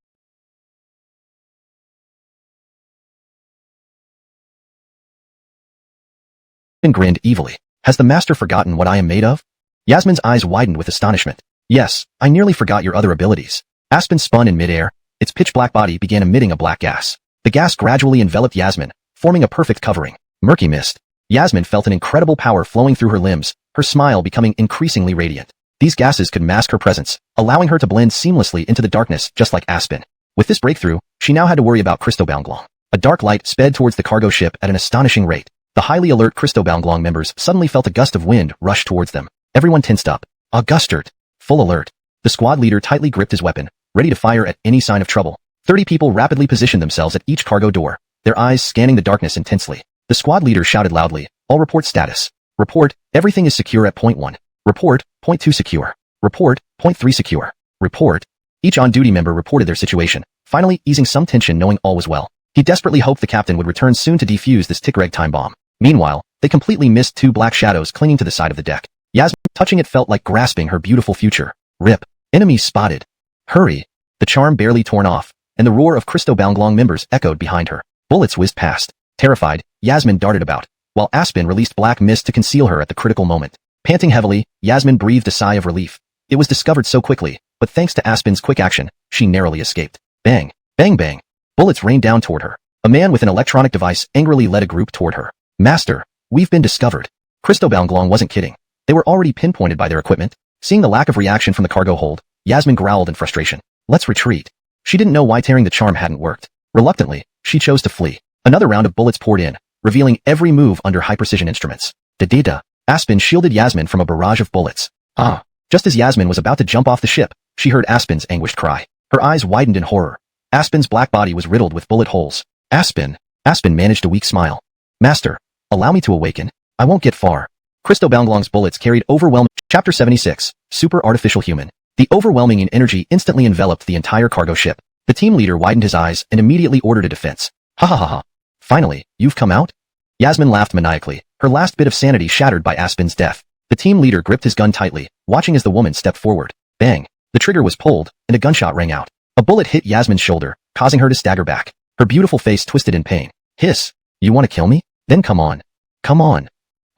S1: And grinned evilly. Has the master forgotten what I am made of? Yasmin's eyes widened with astonishment. Yes, I nearly forgot your other abilities. Aspen spun in midair. Its pitch-black body began emitting a black gas. The gas gradually enveloped Yasmin, forming a perfect covering. Murky mist. Yasmin felt an incredible power flowing through her limbs, her smile becoming increasingly radiant. These gases could mask her presence, allowing her to blend seamlessly into the darkness just like Aspen. With this breakthrough, she now had to worry about Christobalglong. A dark light sped towards the cargo ship at an astonishing rate. The highly alert Christobalglong members suddenly felt a gust of wind rush towards them. Everyone tensed up. Augustert. Full alert. The squad leader tightly gripped his weapon, ready to fire at any sign of trouble. 30 people rapidly positioned themselves at each cargo door, their eyes scanning the darkness intensely. The squad leader shouted loudly, all report status. Report, everything is secure at point 1. Report, point 2 secure. Report, point 3 secure. Report. Each on-duty member reported their situation, finally easing some tension knowing all was well. He desperately hoped the captain would return soon to defuse this Tickreg time bomb. Meanwhile, they completely missed 2 black shadows clinging to the side of the deck. Yasmin, touching it, felt like grasping her beautiful future. Rip. Enemies spotted. Hurry. The charm barely torn off, and the roar of Christobalglong members echoed behind her. Bullets whizzed past. Terrified, Yasmin darted about, while Aspen released black mist to conceal her at the critical moment. Panting heavily, Yasmin breathed a sigh of relief. It was discovered so quickly, but thanks to Aspen's quick action, she narrowly escaped. Bang! Bang bang! Bullets rained down toward her. A man with an electronic device angrily led a group toward her. Master, we've been discovered. Christobalglong wasn't kidding. They were already pinpointed by their equipment. Seeing the lack of reaction from the cargo hold, Yasmin growled in frustration. Let's retreat. She didn't know why tearing the charm hadn't worked. Reluctantly, she chose to flee. Another round of bullets poured in, revealing every move under high-precision instruments. Da-da-da. Aspen shielded Yasmin from a barrage of bullets. Ah! Just as Yasmin was about to jump off the ship, she heard Aspen's anguished cry. Her eyes widened in horror. Aspen's black body was riddled with bullet holes. Aspen managed a weak smile. Master, allow me to awaken. I won't get far. Christobalglong's bullets carried overwhelming. Chapter 76, Super Artificial Human. The overwhelming energy instantly enveloped the entire cargo ship. The team leader widened his eyes and immediately ordered a defense. Ha ha ha ha. Finally, you've come out? Yasmin laughed maniacally, her last bit of sanity shattered by Aspen's death. The team leader gripped his gun tightly, watching as the woman stepped forward. Bang! The trigger was pulled, and a gunshot rang out. A bullet hit Yasmin's shoulder, causing her to stagger back. Her beautiful face twisted in pain. Hiss! You want to kill me? Then come on. Come on.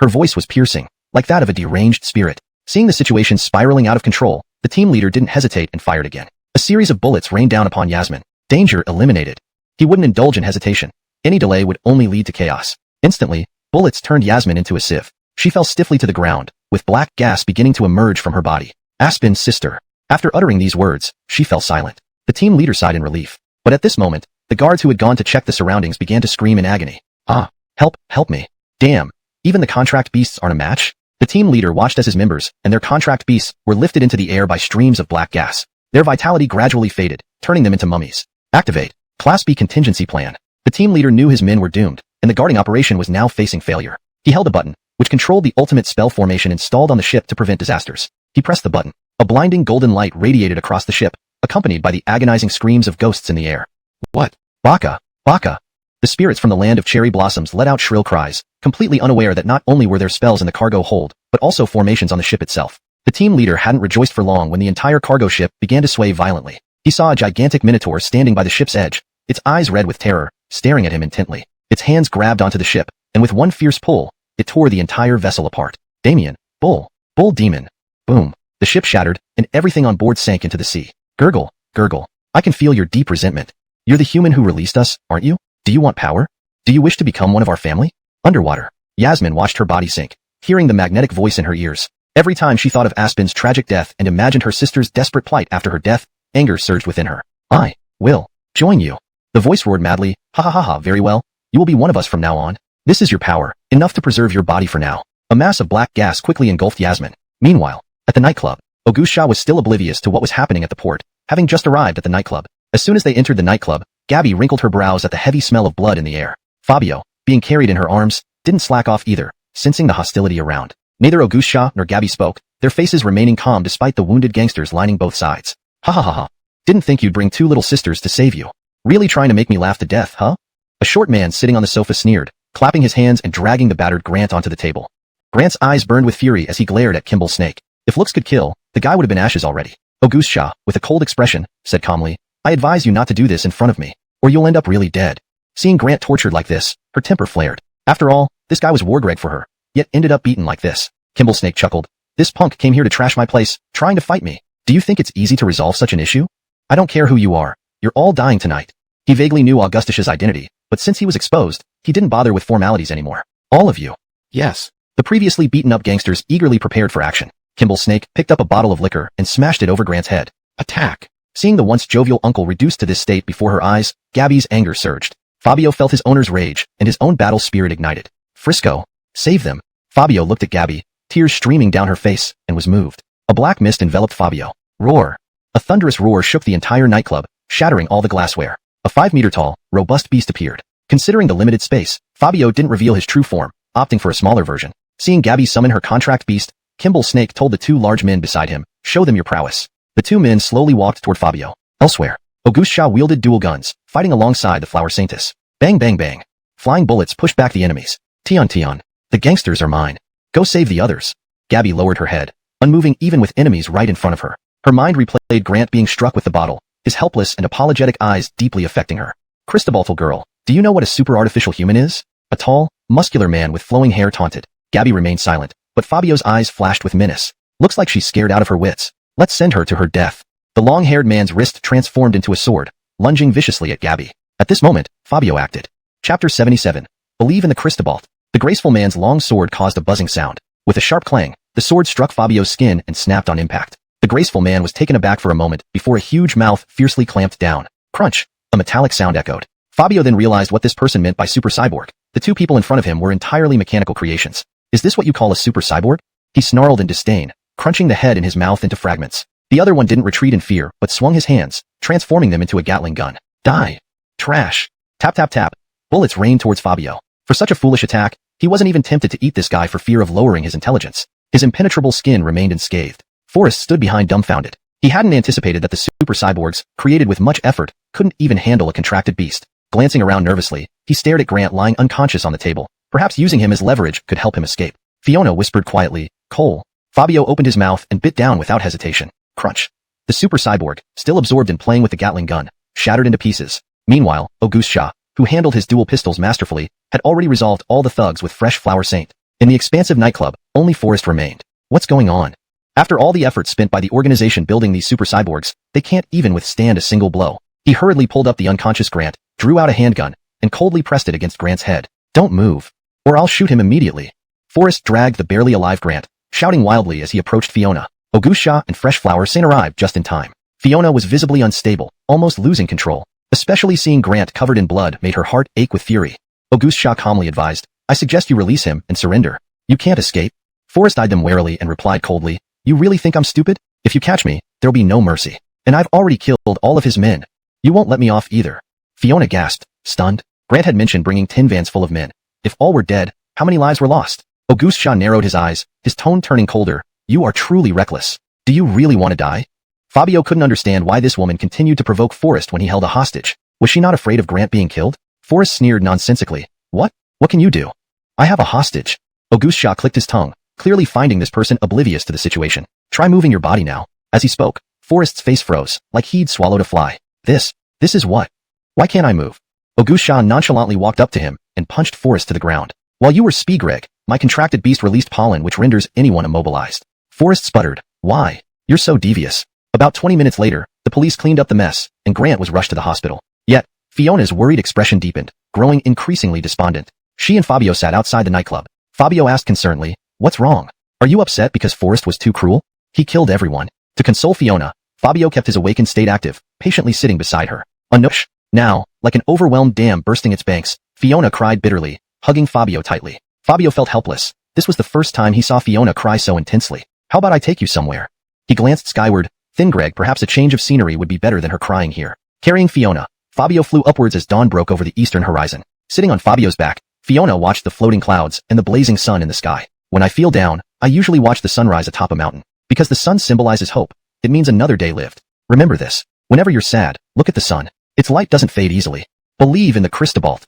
S1: Her voice was piercing, like that of a deranged spirit. Seeing the situation spiraling out of control, the team leader didn't hesitate and fired again. A series of bullets rained down upon Yasmin. Danger eliminated. He wouldn't indulge in hesitation. Any delay would only lead to chaos. Instantly, bullets turned Yasmin into a sieve. She fell stiffly to the ground, with black gas beginning to emerge from her body. Aspen's sister. After uttering these words, she fell silent. The team leader sighed in relief. But at this moment, the guards who had gone to check the surroundings began to scream in agony. Ah! Help me. Damn! Even the contract beasts aren't a match? The team leader watched as his members and their contract beasts were lifted into the air by streams of black gas. Their vitality gradually faded, turning them into mummies. Activate. Class B contingency plan. The team leader knew his men were doomed, and the guarding operation was now facing failure. He held a button, which controlled the ultimate spell formation installed on the ship to prevent disasters. He pressed the button. A blinding golden light radiated across the ship, accompanied by the agonizing screams of ghosts in the air. What? Baka! Baka! The spirits from the land of cherry blossoms let out shrill cries, completely unaware that not only were there spells in the cargo hold, but also formations on the ship itself. The team leader hadn't rejoiced for long when the entire cargo ship began to sway violently. He saw a gigantic minotaur standing by the ship's edge, its eyes red with terror, staring at him intently. Its hands grabbed onto the ship, and with one fierce pull, it tore the entire vessel apart. Damien, Bull Demon. Boom. The ship shattered, and everything on board sank into the sea. Gurgle, gurgle. I can feel your deep resentment. You're the human who released us, aren't you? Do you want power? Do you wish to become one of our family? Underwater. Yasmin watched her body sink, hearing the magnetic voice in her ears. Every time she thought of Aspen's tragic death and imagined her sister's desperate plight after her death, anger surged within her. I will join you. The voice roared madly. Ha ha ha ha, very well. You will be one of us from now on. This is your power, enough to preserve your body for now. A mass of black gas quickly engulfed Yasmin. Meanwhile, at the nightclub, Augustia was still oblivious to what was happening at the port, having just arrived at the nightclub. As soon as they entered the nightclub, Gabby wrinkled her brows at the heavy smell of blood in the air. Fabio, being carried in her arms, didn't slack off either, sensing the hostility around. Neither Augustia nor Gabby spoke, their faces remaining calm despite the wounded gangsters lining both sides. Ha ha ha ha. Didn't think you'd bring two little sisters to save you. Really trying to make me laugh to death, huh? A short man sitting on the sofa sneered, clapping his hands and dragging the battered Grant onto the table. Grant's eyes burned with fury as he glared at Kimball Snake. If looks could kill, the guy would have been ashes already. Augustia, with a cold expression, said calmly, I advise you not to do this in front of me, or you'll end up really dead. Seeing Grant tortured like this, her temper flared. After all, this guy was war Greg for her, yet ended up beaten like this. Kimball Snake chuckled. This punk came here to trash my place, trying to fight me. Do you think it's easy to resolve such an issue? I don't care who you are. You're all dying tonight. He vaguely knew Augustish's identity, but since he was exposed, he didn't bother with formalities anymore. All of you. Yes. The previously beaten-up gangsters eagerly prepared for action. Kimball Snake picked up a bottle of liquor and smashed it over Grant's head. Attack. Seeing the once jovial uncle reduced to this state before her eyes, Gabby's anger surged. Fabio felt his owner's rage, and his own battle spirit ignited. Frisco. Save them. Fabio looked at Gabby, tears streaming down her face, and was moved. A black mist enveloped Fabio. Roar. A thunderous roar shook the entire nightclub, shattering all the glassware. A 5-meter-tall, robust beast appeared. Considering the limited space, Fabio didn't reveal his true form, opting for a smaller version. Seeing Gabby summon her contract beast, Kimball Snake told the two large men beside him, show them your prowess. The two men slowly walked toward Fabio. Elsewhere, Augustia wielded dual guns, fighting alongside the Flower Saintess. Bang bang bang. Flying bullets pushed back the enemies. Tion. The gangsters are mine. Go save the others. Gabby lowered her head, unmoving even with enemies right in front of her. Her mind replayed Grant being struck with the bottle, his helpless and apologetic eyes deeply affecting her. Christobaltal girl, do you know what a super artificial human is? A tall, muscular man with flowing hair taunted. Gabby remained silent, but Fabio's eyes flashed with menace. Looks like she's scared out of her wits. Let's send her to her death. The long-haired man's wrist transformed into a sword, lunging viciously at Gabby. At this moment, Fabio acted. Chapter 77. Believe in the Cristobalt. The graceful man's long sword caused a buzzing sound. With a sharp clang, the sword struck Fabio's skin and snapped on impact. The graceful man was taken aback for a moment before a huge mouth fiercely clamped down. Crunch! A metallic sound echoed. Fabio then realized what this person meant by super cyborg. The two people in front of him were entirely mechanical creations. Is this what you call a super cyborg? He snarled in disdain, crunching the head in his mouth into fragments. The other one didn't retreat in fear, but swung his hands, transforming them into a Gatling gun. Die! Trash! Tap tap tap. Bullets rained towards Fabio. For such a foolish attack, he wasn't even tempted to eat this guy for fear of lowering his intelligence. His impenetrable skin remained unscathed. Forrest stood behind dumbfounded. He hadn't anticipated that the super cyborgs, created with much effort, couldn't even handle a contracted beast. Glancing around nervously, he stared at Grant lying unconscious on the table. Perhaps using him as leverage could help him escape. Fiona whispered quietly, Cole. Fabio opened his mouth and bit down without hesitation. Crunch. The super cyborg, still absorbed in playing with the Gatling gun, shattered into pieces. Meanwhile, Augustia, who handled his dual pistols masterfully, had already resolved all the thugs with fresh flower saint. In the expansive nightclub, only Forrest remained. What's going on? After all the effort spent by the organization building these super cyborgs, they can't even withstand a single blow. He hurriedly pulled up the unconscious Grant, drew out a handgun, and coldly pressed it against Grant's head. Don't move, or I'll shoot him immediately. Forrest dragged the barely alive Grant, shouting wildly as he approached Fiona. Augustia and Fresh Flower Saint arrived just in time. Fiona was visibly unstable, almost losing control. Especially seeing Grant covered in blood made her heart ache with fury. Augustia calmly advised, I suggest you release him and surrender. You can't escape. Forrest eyed them warily and replied coldly, You really think I'm stupid? If you catch me, there'll be no mercy. And I've already killed all of his men. You won't let me off either. Fiona gasped, stunned. Grant had mentioned bringing 10 vans full of men. If all were dead, how many lives were lost? Augustia narrowed his eyes, his tone turning colder. You are truly reckless. Do you really want to die? Fabio couldn't understand why this woman continued to provoke Forrest when he held a hostage. Was she not afraid of Grant being killed? Forrest sneered nonsensically. What? What can you do? I have a hostage. Augustia clicked his tongue, clearly finding this person oblivious to the situation. Try moving your body now. As he spoke, Forrest's face froze, like he'd swallowed a fly. This is what? Why can't I move? Augustia nonchalantly walked up to him and punched Forrest to the ground. While you were Speegreg, my contracted beast released pollen which renders anyone immobilized. Forrest sputtered. Why? You're so devious. About 20 minutes later, the police cleaned up the mess, and Grant was rushed to the hospital. Yet, Fiona's worried expression deepened, growing increasingly despondent. She and Fabio sat outside the nightclub. Fabio asked concernedly, What's wrong? Are you upset because Forrest was too cruel? He killed everyone. To console Fiona, Fabio kept his awakened state active, patiently sitting beside her. Anush. Now, like an overwhelmed dam bursting its banks, Fiona cried bitterly, hugging Fabio tightly. Fabio felt helpless. This was the first time he saw Fiona cry so intensely. How about I take you somewhere? He glanced skyward. Greg, perhaps a change of scenery would be better than her crying here. Carrying Fiona, Fabio flew upwards as dawn broke over the eastern horizon. Sitting on Fabio's back, Fiona watched the floating clouds and the blazing sun in the sky. When I feel down, I usually watch the sunrise atop a mountain. Because the sun symbolizes hope, it means another day lived. Remember this. Whenever you're sad, look at the sun. Its light doesn't fade easily. Believe in the Cristobalt.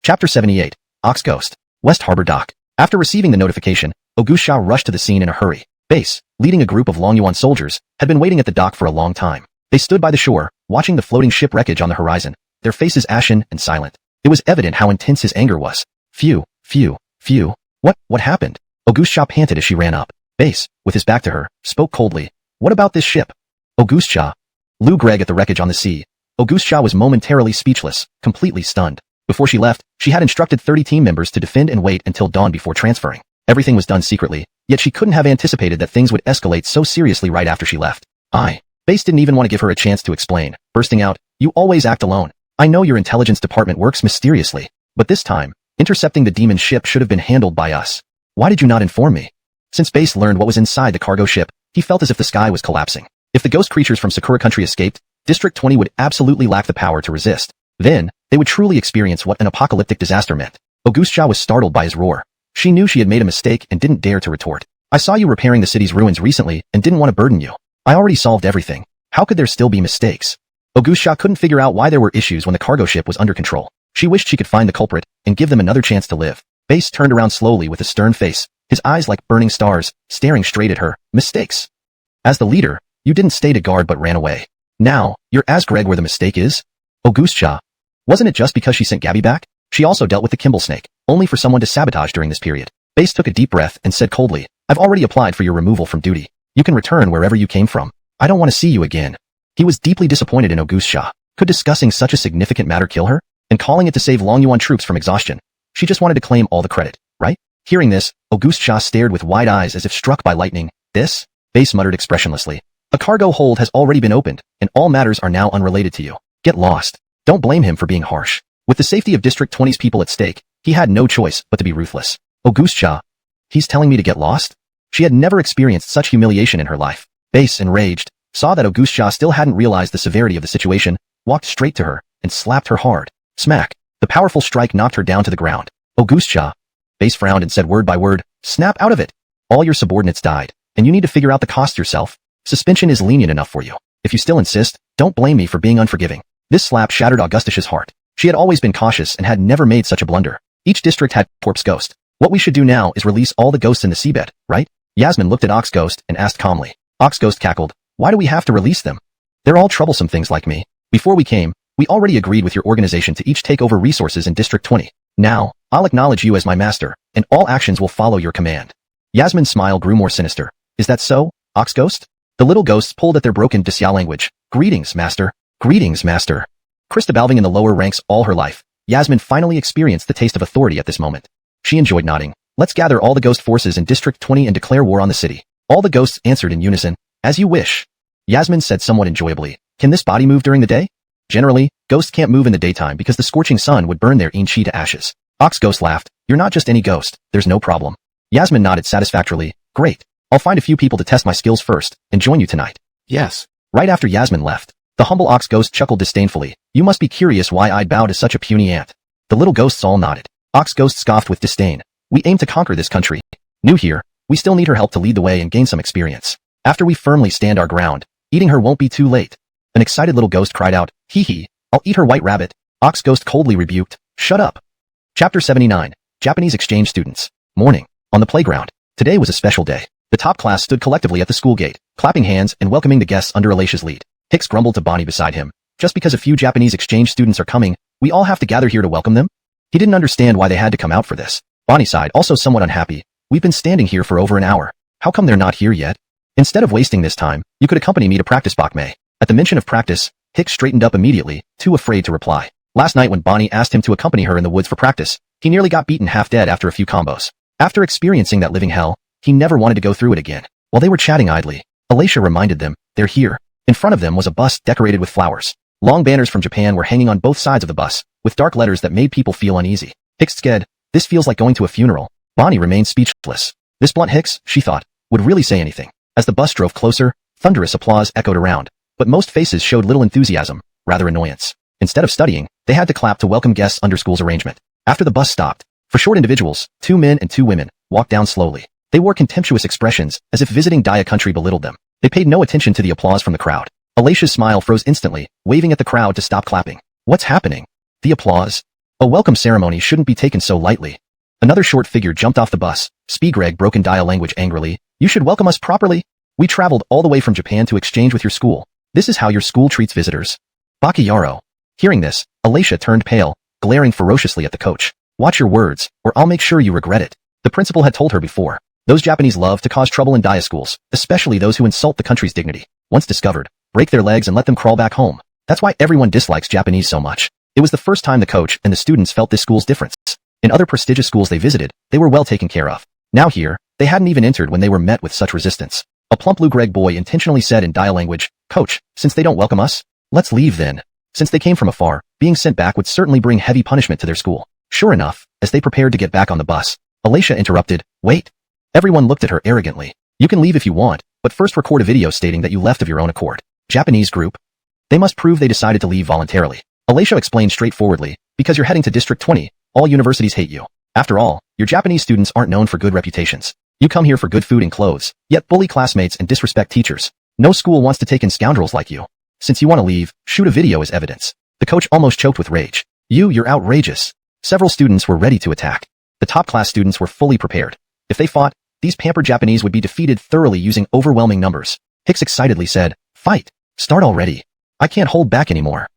S1: Chapter 78. Ox Ghost. West Harbor Dock. After receiving the notification, Augustia rushed to the scene in a hurry. Base, leading a group of Longyuan soldiers, had been waiting at the dock for a long time. They stood by the shore, watching the floating ship wreckage on the horizon, their faces ashen and silent. It was evident how intense his anger was. Phew. What happened? Augustia panted as she ran up. Base, with his back to her, spoke coldly. What about this ship? Augustia. Lou Gregg at the wreckage on the sea. Augustia was momentarily speechless, completely stunned. Before she left, she had instructed 30 team members to defend and wait until dawn before transferring. Everything was done secretly, yet she couldn't have anticipated that things would escalate so seriously right after she left. Base didn't even want to give her a chance to explain, bursting out, You always act alone. I know your intelligence department works mysteriously, but this time, intercepting the demon ship should have been handled by us. Why did you not inform me? Since Base learned what was inside the cargo ship, he felt as if the sky was collapsing. If the ghost creatures from Sakura Country escaped, District 20 would absolutely lack the power to resist. Then, they would truly experience what an apocalyptic disaster meant. Augustia was startled by his roar. She knew she had made a mistake and didn't dare to retort. I saw you repairing the city's ruins recently and didn't want to burden you. I already solved everything. How could there still be mistakes? Augustia couldn't figure out why there were issues when the cargo ship was under control. She wished she could find the culprit and give them another chance to live. Base turned around slowly with a stern face, his eyes like burning stars, staring straight at her. Mistakes. As the leader, you didn't stay to guard but ran away. Now, you're Greg where the mistake is? Augustia. Wasn't it just because she sent Gabby back? She also dealt with the Kimball snake, only for someone to sabotage during this period. Base took a deep breath and said coldly, I've already applied for your removal from duty. You can return wherever you came from. I don't want to see you again. He was deeply disappointed in Auguste Xia. Could discussing such a significant matter kill her? And calling it to save Longyuan troops from exhaustion? She just wanted to claim all the credit, right? Hearing this, Auguste Xia stared with wide eyes as if struck by lightning. This? Base muttered expressionlessly. A cargo hold has already been opened, and all matters are now unrelated to you. Get lost. Don't blame him for being harsh. With the safety of District 20's people at stake, he had no choice but to be ruthless. Auguste Xia. He's telling me to get lost? She had never experienced such humiliation in her life. Base, enraged, saw that Auguste Xia still hadn't realized the severity of the situation, walked straight to her, and slapped her hard. Smack. The powerful strike knocked her down to the ground. Auguste Xia. Base frowned and said word by word, snap out of it. All your subordinates died, and you need to figure out the cost yourself. Suspension is lenient enough for you. If you still insist, don't blame me for being unforgiving. This slap shattered Augustus's heart. She had always been cautious and had never made such a blunder. Each district had corpse ghost. What we should do now is release all the ghosts in the seabed, right? Yasmin looked at Ox Ghost and asked calmly. Ox Ghost cackled. Why do we have to release them? They're all troublesome things like me. Before we came, we already agreed with your organization to each take over resources in District 20. Now, I'll acknowledge you as my master, and all actions will follow your command. Yasmin's smile grew more sinister. Is that so, Ox Ghost? The little ghosts pulled at their broken Disya language. Greetings, master. Greetings, master. Christabalving in the lower ranks all her life, Yasmin finally experienced the taste of authority at this moment. She enjoyed nodding. Let's gather all the ghost forces in District 20 and declare war on the city. All the ghosts answered in unison. As you wish. Yasmin said somewhat enjoyably. Can this body move during the day? Generally, ghosts can't move in the daytime because the scorching sun would burn their Yin-Chi to ashes. Ox Ghost laughed. You're not just any ghost, there's no problem. Yasmin nodded satisfactorily. Great. I'll find a few people to test my skills first, and join you tonight. Yes. Right after Yasmin left, the humble Ox Ghost chuckled disdainfully. You must be curious why I'd bow to such a puny ant. The little ghosts all nodded. Ox Ghost scoffed with disdain. We aim to conquer this country. New here, we still need her help to lead the way and gain some experience. After we firmly stand our ground, eating her won't be too late. An excited little ghost cried out, hee hee, I'll eat her white rabbit. Ox Ghost coldly rebuked, shut up. Chapter 79, Japanese Exchange Students. Morning. On the playground. Today was a special day. The top class stood collectively at the school gate, clapping hands and welcoming the guests under Alicia's lead. Hicks grumbled to Bonnie beside him. Just because a few Japanese exchange students are coming, we all have to gather here to welcome them? He didn't understand why they had to come out for this. Bonnie sighed, also somewhat unhappy. We've been standing here for over an hour. How come they're not here yet? Instead of wasting this time, you could accompany me to practice Bakmei. At the mention of practice, Hicks straightened up immediately, too afraid to reply. Last night when Bonnie asked him to accompany her in the woods for practice, he nearly got beaten half dead after a few combos. After experiencing that living hell, he never wanted to go through it again. While they were chatting idly, Alicia reminded them, they're here. In front of them was a bus decorated with flowers. Long banners from Japan were hanging on both sides of the bus, with dark letters that made people feel uneasy. Hicks said, this feels like going to a funeral. Bonnie remained speechless. This blunt Hicks, she thought, would really say anything. As the bus drove closer, thunderous applause echoed around, but most faces showed little enthusiasm, rather annoyance. Instead of studying, they had to clap to welcome guests under school's arrangement. After the bus stopped, for short individuals, 2 men and 2 women, walked down slowly. They wore contemptuous expressions, as if visiting Daya country belittled them. They paid no attention to the applause from the crowd. Alicia's smile froze instantly, waving at the crowd to stop clapping. What's happening? The applause? A welcome ceremony shouldn't be taken so lightly. Another short figure jumped off the bus. Spigreg broke in Daya language angrily. You should welcome us properly. We traveled all the way from Japan to exchange with your school. This is how your school treats visitors. Bakayaro. Hearing this, Alicia turned pale, glaring ferociously at the coach. Watch your words, or I'll make sure you regret it. The principal had told her before. Those Japanese love to cause trouble in Daya schools, especially those who insult the country's dignity. Once discovered, break their legs and let them crawl back home. That's why everyone dislikes Japanese so much. It was the first time the coach and the students felt this school's difference. In other prestigious schools they visited, they were well taken care of. Now here, they hadn't even entered when they were met with such resistance. A plump blue Greg boy intentionally said in Daya language, Coach, since they don't welcome us, let's leave then. Since they came from afar, being sent back would certainly bring heavy punishment to their school. Sure enough, as they prepared to get back on the bus, Alicia interrupted, wait. Everyone looked at her arrogantly. You can leave if you want, but first record a video stating that you left of your own accord. Japanese group? They must prove they decided to leave voluntarily. Alicia explained straightforwardly, because you're heading to District 20, all universities hate you. After all, your Japanese students aren't known for good reputations. You come here for good food and clothes, yet bully classmates and disrespect teachers. No school wants to take in scoundrels like you. Since you want to leave, shoot a video as evidence. The coach almost choked with rage. You're outrageous. Several students were ready to attack. The top class students were fully prepared. If they fought, these pampered Japanese would be defeated thoroughly using overwhelming numbers. Hicks excitedly said, fight. Start already. I can't hold back anymore.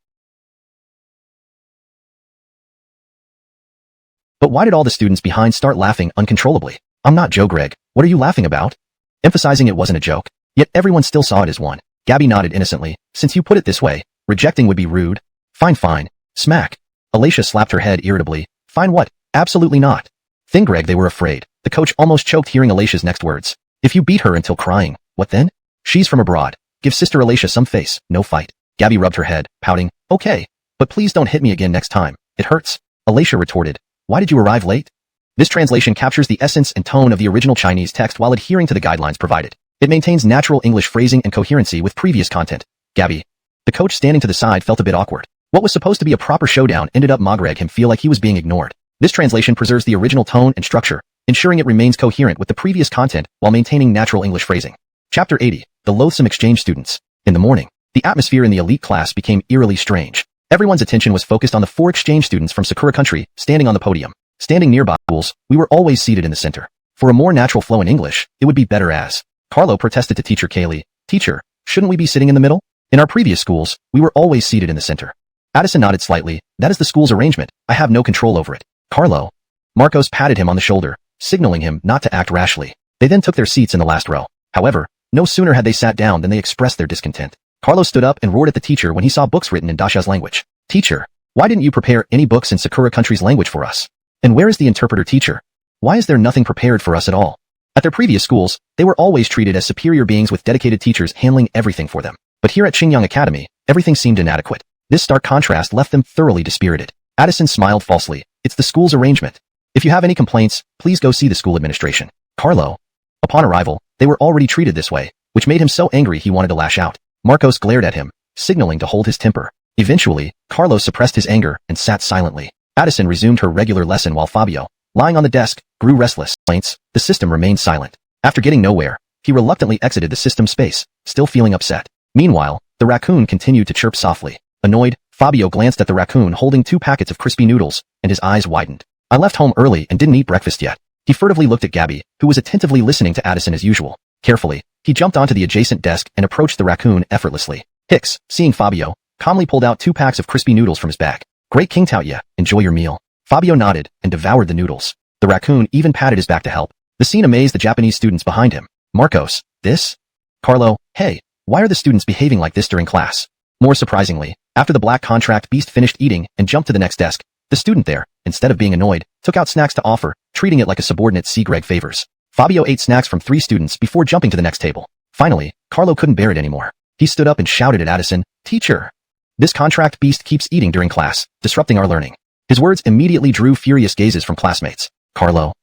S1: But why did all the students behind start laughing uncontrollably? I'm not Joe Greg. What are you laughing about? Emphasizing it wasn't a joke. Yet everyone still saw it as one. Gabby nodded innocently. Since you put it this way, rejecting would be rude. Fine, fine. Smack. Alicia slapped her head irritably. Fine what? Absolutely not. Thing Greg, they were afraid. The coach almost choked hearing Alicia's next words. If you beat her until crying, what then? She's from abroad. Give Sister Alicia some face, no fight. Gabby rubbed her head, pouting. Okay. But please don't hit me again next time. It hurts. Alicia retorted. Why did you arrive late? This translation captures the essence and tone of the original Chinese text while adhering to the guidelines provided. It maintains natural English phrasing and coherency with previous content. Gabby. The coach standing to the side felt a bit awkward. What was supposed to be a proper showdown ended up making him feel like he was being ignored. This translation preserves the original tone and structure, ensuring it remains coherent with the previous content while maintaining natural English phrasing. Chapter 80. The Loathsome Exchange Students. In the morning, the atmosphere in the elite class became eerily strange. Everyone's attention was focused on the 4 exchange students from Sakura country, standing on the podium. Standing nearby schools, we were always seated in the center. For a more natural flow in English, it would be better as. Carlo protested to Teacher Kaylee. Teacher, shouldn't we be sitting in the middle? In our previous schools, we were always seated in the center. Addison nodded slightly. That is the school's arrangement. I have no control over it. Carlo. Marcos patted him on the shoulder, signaling him not to act rashly. They then took their seats in the last row. However, no sooner had they sat down than they expressed their discontent. Carlo stood up and roared at the teacher when he saw books written in Dasha's language. Teacher, why didn't you prepare any books in Sakura country's language for us? And where is the interpreter, teacher? Why is there nothing prepared for us at all? At their previous schools, they were always treated as superior beings with dedicated teachers handling everything for them. But here at Xingyang Academy, everything seemed inadequate. This stark contrast left them thoroughly dispirited. Addison smiled falsely. It's the school's arrangement. If you have any complaints, please go see the school administration. Carlo. Upon arrival, they were already treated this way, which made him so angry he wanted to lash out. Marcos glared at him, signaling to hold his temper. Eventually, Carlo suppressed his anger and sat silently. Addison resumed her regular lesson while Fabio, lying on the desk, grew restless. The system remained silent. After getting nowhere, he reluctantly exited the system space, still feeling upset. Meanwhile, the raccoon continued to chirp softly. Annoyed, Fabio glanced at the raccoon holding 2 packets of crispy noodles, and his eyes widened. I left home early and didn't eat breakfast yet. He furtively looked at Gabby, who was attentively listening to Addison as usual. Carefully, he jumped onto the adjacent desk and approached the raccoon effortlessly. Hicks, seeing Fabio, calmly pulled out 2 packs of crispy noodles from his bag. Great King Tout, yeah, enjoy your meal. Fabio nodded and devoured the noodles. The raccoon even patted his back to help. The scene amazed the Japanese students behind him. Marcos, this? Carlo, hey, why are the students behaving like this during class? More surprisingly, after the black contract beast finished eating and jumped to the next desk, the student there, instead of being annoyed, took out snacks to offer, treating it like a subordinate C. Greg favors. Fabio ate snacks from 3 students before jumping to the next table. Finally, Carlo couldn't bear it anymore. He stood up and shouted at Addison, Teacher! This contract beast keeps eating during class, disrupting our learning. His words immediately drew furious gazes from classmates. Carlo.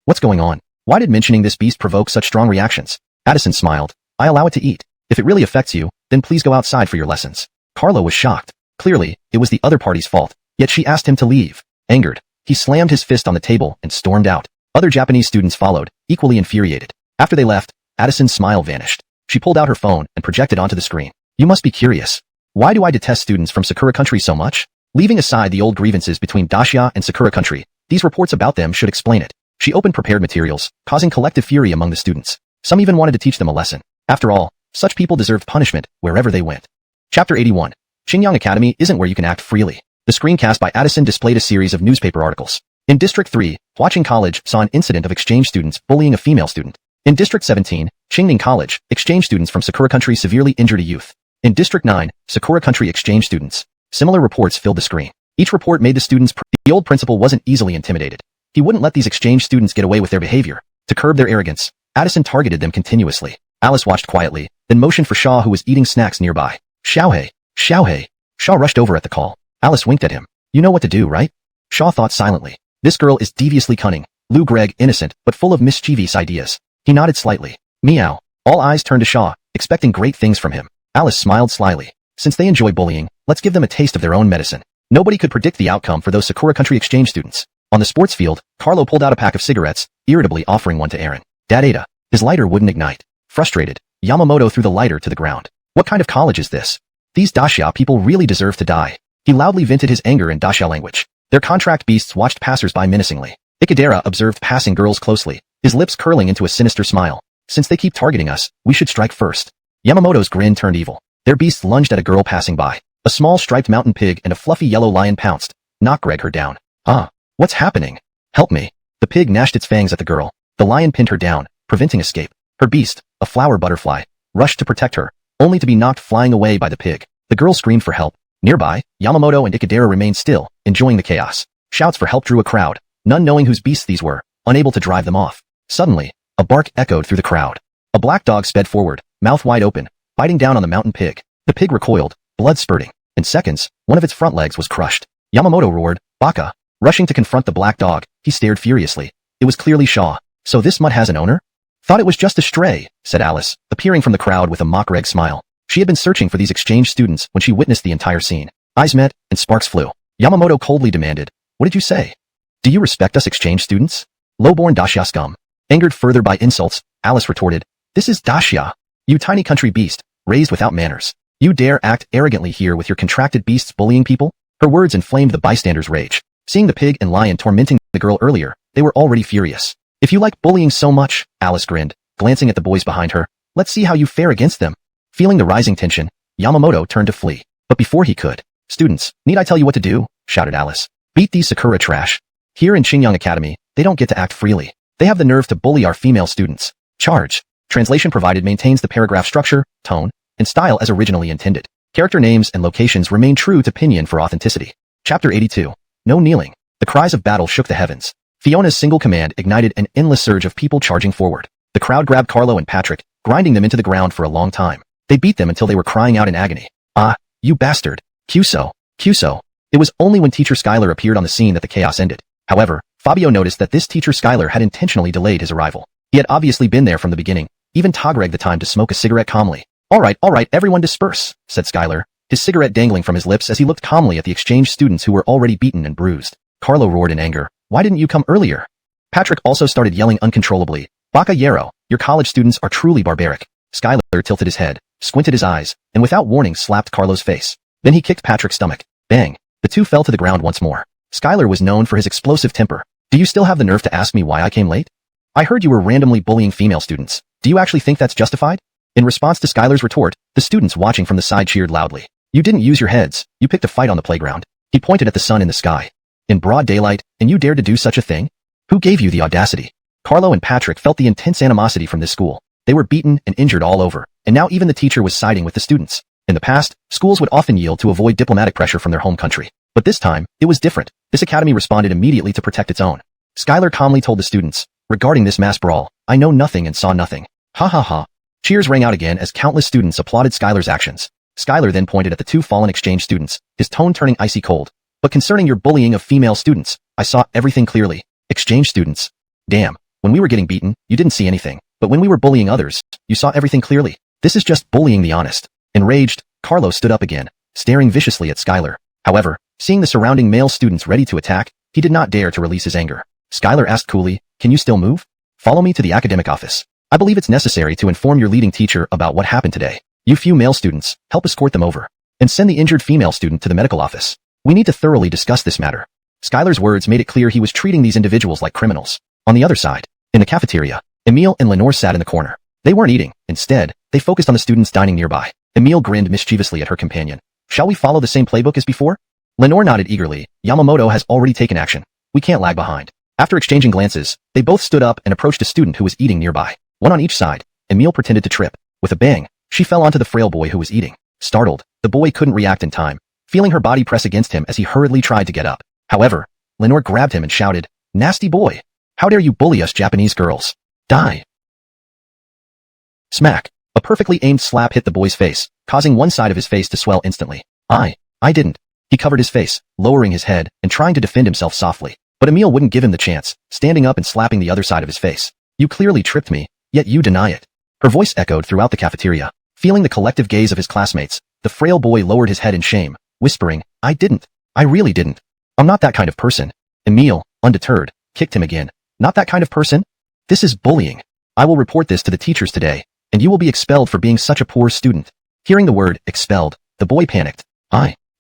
S1: What's going on? Why did mentioning this beast provoke such strong reactions? Addison smiled. I allow it to eat. If it really affects you, then please go outside for your lessons. Carlo was shocked. Clearly, it was the other party's fault, yet she asked him to leave. Angered, he slammed his fist on the table and stormed out. Other Japanese students followed, equally infuriated. After they left, Addison's smile vanished. She pulled out her phone and projected onto the screen. You must be curious. Why do I detest students from Sakura country so much? Leaving aside the old grievances between Dacia and Sakura country, these reports about them should explain it. She opened prepared materials, causing collective fury among the students. Some even wanted to teach them a lesson. After all, such people deserved punishment wherever they went. Chapter 81. Xingyang Academy isn't where you can act freely. The screencast by Addison displayed a series of newspaper articles. In District 3, Huaqing College saw an incident of exchange students bullying a female student. In District 17, Qingning College, exchange students from Sakura country severely injured a youth. In District 9, Sakura country exchange students. Similar reports filled the screen. Each report made the students the old principal wasn't easily intimidated. He wouldn't let these exchange students get away with their behavior. To curb their arrogance, Addison targeted them continuously. Alice watched quietly, then motioned for Shaw, who was eating snacks nearby. Xiaohei. Xiaohei. Shaw rushed over at the call. Alice winked at him. You know what to do, right? Shaw thought silently. This girl is deviously cunning. Lou Gregg, innocent, but full of mischievous ideas. He nodded slightly. Meow. All eyes turned to Shaw, expecting great things from him. Alice smiled slyly. Since they enjoy bullying, let's give them a taste of their own medicine. Nobody could predict the outcome for those Sakura country exchange students. On the sports field, Carlo pulled out a pack of cigarettes, irritably offering one to Aaron. Dad ate a. His lighter wouldn't ignite. Frustrated, Yamamoto threw the lighter to the ground. What kind of college is this? These Dacia people really deserve to die. He loudly vented his anger in Dacia language. Their contract beasts watched passers-by menacingly. Ikadera observed passing girls closely, his lips curling into a sinister smile. Since they keep targeting us, we should strike first. Yamamoto's grin turned evil. Their beasts lunged at a girl passing by. A small striped mountain pig and a fluffy yellow lion pounced. Knock Greg her down. Ah, what's happening? Help me. The pig gnashed its fangs at the girl. The lion pinned her down, preventing escape. Her beast, a flower butterfly, rushed to protect her, only to be knocked flying away by the pig. The girl screamed for help. Nearby, Yamamoto and Ikadera remained still, enjoying the chaos. Shouts for help drew a crowd, none knowing whose beasts these were, unable to drive them off. Suddenly, a bark echoed through the crowd. A black dog sped forward, mouth wide open, biting down on the mountain pig. The pig recoiled, blood spurting. In seconds, one of its front legs was crushed. Yamamoto roared, "Baka!" Rushing to confront the black dog, he stared furiously. It was clearly Shaw. So this mutt has an owner? Thought it was just a stray, said Alice, appearing from the crowd with a mock-reg smile. She had been searching for these exchange students when she witnessed the entire scene. Eyes met, and sparks flew. Yamamoto coldly demanded, "What did you say? Do you respect us exchange students?" Low-born Dacia scum. Angered further by insults, Alice retorted, "This is Dacia. You tiny country beast, raised without manners. You dare act arrogantly here with your contracted beasts bullying people?" Her words inflamed the bystanders' rage. Seeing the pig and lion tormenting the girl earlier, they were already furious. "If you like bullying so much," Alice grinned, glancing at the boys behind her, "let's see how you fare against them." Feeling the rising tension, Yamamoto turned to flee. But before he could, "Students, need I tell you what to do?" shouted Alice. "Beat these Sakura trash. Here in Qingyang Academy, they don't get to act freely. They have the nerve to bully our female students. Charge." Translation provided maintains the paragraph structure, tone, and style as originally intended. Character names and locations remain true to Pinyin for authenticity. Chapter 82. No kneeling. The cries of battle shook the heavens. Fiona's single command ignited an endless surge of people charging forward. The crowd grabbed Carlo and Patrick, grinding them into the ground for a long time. They beat them until they were crying out in agony. "Ah, you bastard! Cuso! Cuso!" It was only when Teacher Schuyler appeared on the scene that the chaos ended. However, Fabio noticed that this Teacher Schuyler had intentionally delayed his arrival. He had obviously been there from the beginning, even Togreg the time to smoke a cigarette calmly. All right, everyone disperse," said Schuyler, his cigarette dangling from his lips as he looked calmly at the exchange students who were already beaten and bruised. Carlo roared in anger, "Why didn't you come earlier?" Patrick also started yelling uncontrollably, "Baka Yero, your college students are truly barbaric." Schuyler tilted his head, squinted his eyes, and without warning slapped Carlo's face. Then he kicked Patrick's stomach. Bang! The two fell to the ground once more. Schuyler was known for his explosive temper. "Do you still have the nerve to ask me why I came late? I heard you were randomly bullying female students. Do you actually think that's justified?" In response to Schuyler's retort, the students watching from the side cheered loudly. "You didn't use your heads, you picked a fight on the playground." He pointed at the sun in the sky. "In broad daylight, and you dared to do such a thing? Who gave you the audacity?" Carlo and Patrick felt the intense animosity from this school. They were beaten and injured all over, and now even the teacher was siding with the students. In the past, schools would often yield to avoid diplomatic pressure from their home country. But this time, it was different. This academy responded immediately to protect its own. Schuyler calmly told the students, "Regarding this mass brawl, I know nothing and saw nothing." Ha ha ha. Cheers rang out again as countless students applauded Schuyler's actions. Schuyler then pointed at the two fallen exchange students, his tone turning icy cold. "But concerning your bullying of female students, I saw everything clearly." Exchange students. "Damn, when we were getting beaten, you didn't see anything. But when we were bullying others, you saw everything clearly. This is just bullying the honest." Enraged, Carlo stood up again, staring viciously at Schuyler. However, seeing the surrounding male students ready to attack, he did not dare to release his anger. Schuyler asked coolly, "Can you still move? Follow me to the academic office. I believe it's necessary to inform your leading teacher about what happened today. You few male students, help escort them over. And send the injured female student to the medical office. We need to thoroughly discuss this matter." Schuyler's words made it clear he was treating these individuals like criminals. On the other side, in the cafeteria, Emile and Lenore sat in the corner. They weren't eating. Instead, they focused on the students dining nearby. Emile grinned mischievously at her companion. "Shall we follow the same playbook as before?" Lenore nodded eagerly. "Yamamoto has already taken action. We can't lag behind." After exchanging glances, they both stood up and approached a student who was eating nearby. One on each side, Emile pretended to trip. With a bang, she fell onto the frail boy who was eating. Startled, the boy couldn't react in time, feeling her body press against him as he hurriedly tried to get up. However, Lenore grabbed him and shouted, "Nasty boy! How dare you bully us Japanese girls? Die!" Smack! A perfectly aimed slap hit the boy's face, causing one side of his face to swell instantly. I didn't." He covered his face, lowering his head, and trying to defend himself softly. But Emile wouldn't give him the chance, standing up and slapping the other side of his face. "You clearly tripped me, yet you deny it." Her voice echoed throughout the cafeteria. Feeling the collective gaze of his classmates, the frail boy lowered his head in shame, whispering, "I didn't. I really didn't. I'm not that kind of person." Emile, undeterred, kicked him again. "Not that kind of person? This is bullying. I will report this to the teachers today, and you will be expelled for being such a poor student." Hearing the word, expelled, the boy panicked.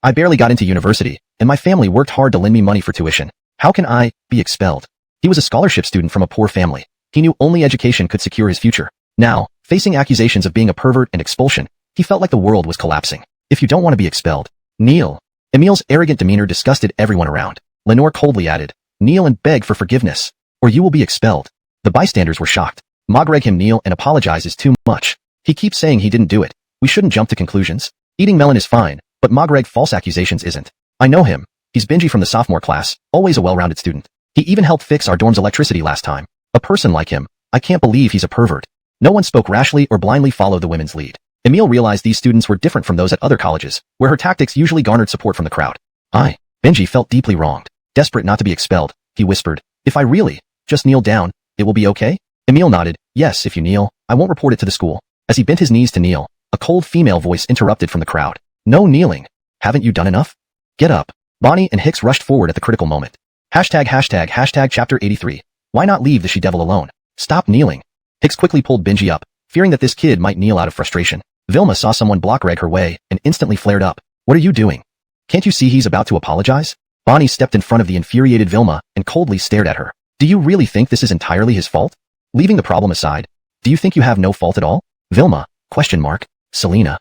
S1: I barely got into university, and my family worked hard to lend me money for tuition. How can I be expelled?" He was a scholarship student from a poor family. He knew only education could secure his future. Now, facing accusations of being a pervert and expulsion, he felt like the world was collapsing. "If you don't want to be expelled, kneel." Emile's arrogant demeanor disgusted everyone around. Lenore coldly added, "Kneel and beg for forgiveness, or you will be expelled." The bystanders were shocked. Magreg him kneel and apologize is too much. He keeps saying he didn't do it. We shouldn't jump to conclusions. Eating melon is fine, but Magreg false accusations isn't. I know him. He's Benji from the sophomore class, always a well-rounded student. He even helped fix our dorm's electricity last time. A person like him, I can't believe he's a pervert. No one spoke rashly or blindly followed the women's lead. Emile realized these students were different from those at other colleges, where her tactics usually garnered support from the crowd. Benji felt deeply wronged. Desperate not to be expelled, he whispered, if I really just kneel down, it will be okay? Emile nodded, yes, if you kneel, I won't report it to the school. As he bent his knees to kneel, a cold female voice interrupted from the crowd. No kneeling. Haven't you done enough? Get up. Bonnie and Hicks rushed forward at the critical moment. Hashtag chapter 83. Why not leave the she-devil alone? Stop kneeling. Hicks quickly pulled Benji up, fearing that this kid might kneel out of frustration. Vilma saw someone block Reg her way and instantly flared up. What are you doing? Can't you see he's about to apologize? Bonnie stepped in front of the infuriated Vilma and coldly stared at her. Do you really think this is entirely his fault? Leaving the problem aside, do you think you have no fault at all? Vilma, ? Selena.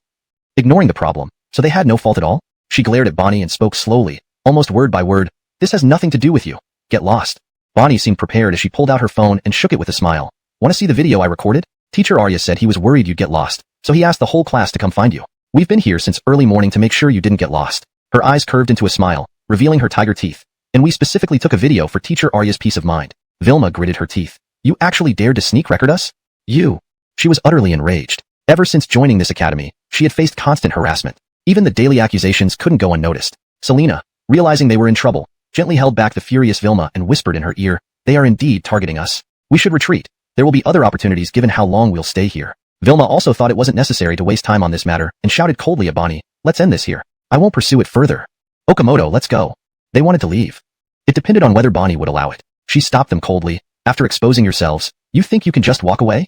S1: Ignoring the problem, so they had no fault at all? She glared at Bonnie and spoke slowly, almost word by word. This has nothing to do with you. Get lost. Bonnie seemed prepared as she pulled out her phone and shook it with a smile. Want to see the video I recorded? Teacher Arya said he was worried you'd get lost, so he asked the whole class to come find you. We've been here since early morning to make sure you didn't get lost. Her eyes curved into a smile, revealing her tiger teeth. And we specifically took a video for Teacher Arya's peace of mind. Vilma gritted her teeth. You actually dared to sneak record us? You. She was utterly enraged. Ever since joining this academy, she had faced constant harassment. Even the daily accusations couldn't go unnoticed. Selena, realizing they were in trouble, gently held back the furious Vilma and whispered in her ear, they are indeed targeting us. We should retreat. There will be other opportunities given how long we'll stay here. Vilma also thought it wasn't necessary to waste time on this matter and shouted coldly at Bonnie, let's end this here. I won't pursue it further. Okamoto, let's go. They wanted to leave. It depended on whether Bonnie would allow it. She stopped them coldly. After exposing yourselves, you think you can just walk away?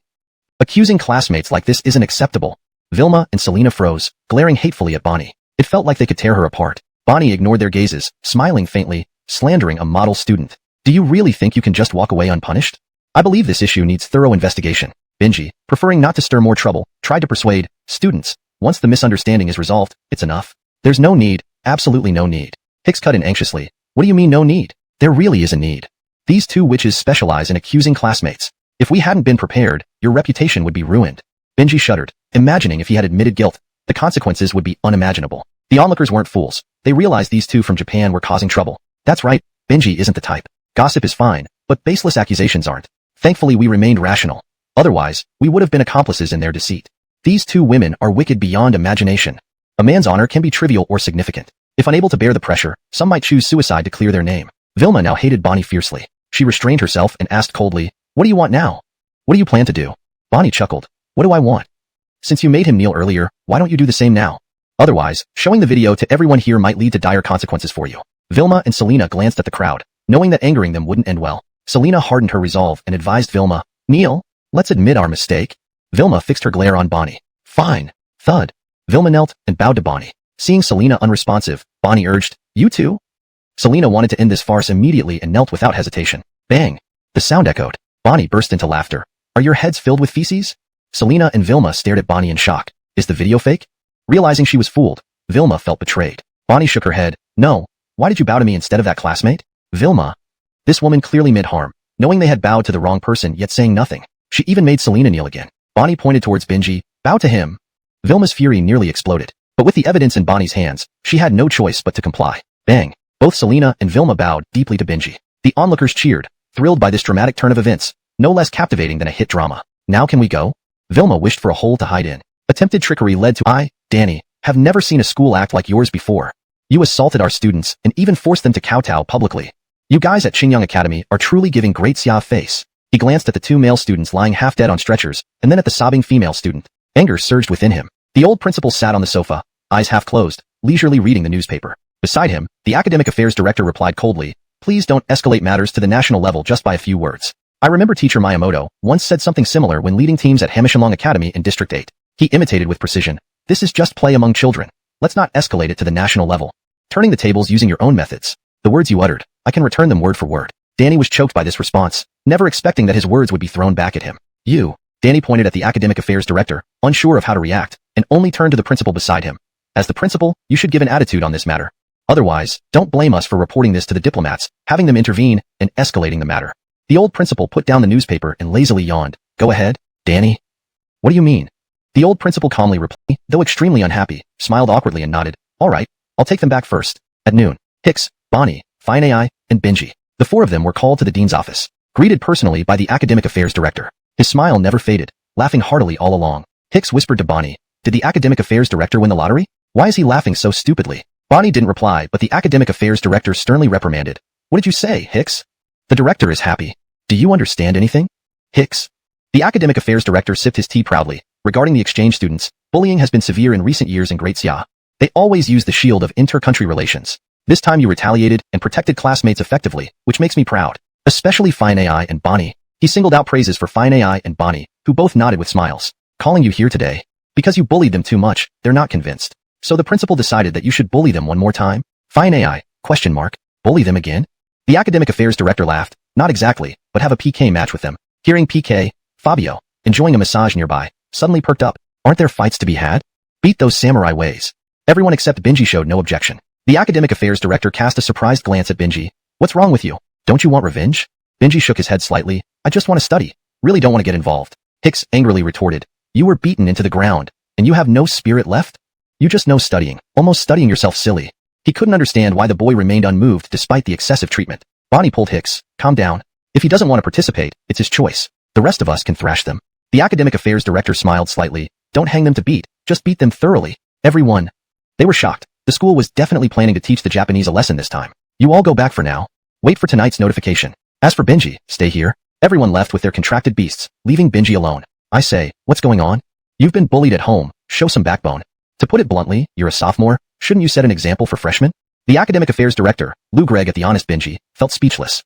S1: Accusing classmates like this isn't acceptable. Vilma and Selena froze, glaring hatefully at Bonnie. It felt like they could tear her apart. Bonnie ignored their gazes, smiling faintly, slandering a model student. Do you really think you can just walk away unpunished? I believe this issue needs thorough investigation. Benji, preferring not to stir more trouble, tried to persuade students. Once the misunderstanding is resolved, it's enough. There's no need, absolutely no need. Hicks cut in anxiously. What do you mean no need? There really is a need. These two witches specialize in accusing classmates. If we hadn't been prepared, your reputation would be ruined. Benji shuddered, imagining if he had admitted guilt, the consequences would be unimaginable. The onlookers weren't fools. They realized these two from Japan were causing trouble. That's right, Benji isn't the type. Gossip is fine, but baseless accusations aren't. Thankfully we remained rational. Otherwise, we would have been accomplices in their deceit. These two women are wicked beyond imagination. A man's honor can be trivial or significant. If unable to bear the pressure, some might choose suicide to clear their name. Vilma now hated Bonnie fiercely. She restrained herself and asked coldly, what do you want now? What do you plan to do? Bonnie chuckled. What do I want? Since you made him kneel earlier, why don't you do the same now? Otherwise, showing the video to everyone here might lead to dire consequences for you. Vilma and Selena glanced at the crowd, knowing that angering them wouldn't end well. Selena hardened her resolve and advised Vilma, kneel, let's admit our mistake. Vilma fixed her glare on Bonnie. Fine. Thud. Vilma knelt and bowed to Bonnie. Seeing Selena unresponsive, Bonnie urged, you too? Selena wanted to end this farce immediately and knelt without hesitation. Bang. The sound echoed. Bonnie burst into laughter. Are your heads filled with feces? Selena and Vilma stared at Bonnie in shock. Is the video fake? Realizing she was fooled, Vilma felt betrayed. Bonnie shook her head. No. Why did you bow to me instead of that classmate? Vilma. This woman clearly meant harm, knowing they had bowed to the wrong person yet saying nothing. She even made Selena kneel again. Bonnie pointed towards Benji. Bow to him. Vilma's fury nearly exploded. But with the evidence in Bonnie's hands, she had no choice but to comply. Bang. Both Selena and Vilma bowed deeply to Benji. The onlookers cheered, thrilled by this dramatic turn of events, no less captivating than a hit drama. Now can we go? Vilma wished for a hole to hide in. Attempted trickery led to Danny, have never seen a school act like yours before. You assaulted our students and even forced them to kowtow publicly. You guys at Xingyang Academy are truly giving great Xia face. He glanced at the two male students lying half dead on stretchers, and then at the sobbing female student. Anger surged within him. The old principal sat on the sofa, eyes half closed, leisurely reading the newspaper. Beside him, the academic affairs director replied coldly, please don't escalate matters to the national level just by a few words. I remember teacher Miyamoto once said something similar when leading teams at Hamishinlong Academy in District 8. He imitated with precision. This is just play among children. Let's not escalate it to the national level. Turning the tables using your own methods. The words you uttered, I can return them word for word. Danny was choked by this response, never expecting that his words would be thrown back at him. You. Danny pointed at the academic affairs director, unsure of how to react, and only turned to the principal beside him. As the principal, you should give an attitude on this matter. Otherwise, don't blame us for reporting this to the diplomats, having them intervene, and escalating the matter. The old principal put down the newspaper and lazily yawned. Go ahead, Danny. What do you mean? The old principal calmly replied, though extremely unhappy, smiled awkwardly and nodded. All right, I'll take them back first. At noon, Hicks, Bonnie, Fine AI, and Benji. The four of them were called to the dean's office, greeted personally by the academic affairs director. His smile never faded, laughing heartily all along. Hicks whispered to Bonnie, did the academic affairs director win the lottery? Why is he laughing so stupidly? Bonnie didn't reply, but the academic affairs director sternly reprimanded. What did you say, Hicks? The director is happy. Do you understand anything? Hicks. The academic affairs director sipped his tea proudly. Regarding the exchange students, bullying has been severe in recent years in Great Xia. They always use the shield of inter-country relations. This time you retaliated and protected classmates effectively, which makes me proud. Especially Fine AI and Bonnie. He singled out praises for Fine AI and Bonnie, who both nodded with smiles. Calling you here today. Because you bullied them too much, they're not convinced. So the principal decided that you should bully them one more time? Fine AI, ? Bully them again? The academic affairs director laughed. Not exactly, but have a PK match with them. Hearing PK, Fabio, enjoying a massage nearby, suddenly perked up. Aren't there fights to be had? Beat those samurai ways. Everyone except Benji showed no objection. The academic affairs director cast a surprised glance at Benji. What's wrong with you? Don't you want revenge? Benji shook his head slightly. I just want to study. Really don't want to get involved. Hicks angrily retorted. You were beaten into the ground, and you have no spirit left? You just know studying, almost studying yourself silly. He couldn't understand why the boy remained unmoved despite the excessive treatment. Bonnie pulled Hicks. Calm down. If he doesn't want to participate, it's his choice. The rest of us can thrash them. The academic affairs director smiled slightly. Don't hang them to beat, just beat them thoroughly. Everyone. They were shocked. The school was definitely planning to teach the Japanese a lesson this time. You all go back for now. Wait for tonight's notification. As for Benji, stay here. Everyone left with their contracted beasts, leaving Benji alone. I say, what's going on? You've been bullied at home, show some backbone. To put it bluntly, you're a sophomore, shouldn't you set an example for freshmen? The academic affairs director, Lou Gregg at the honest Benji, felt speechless.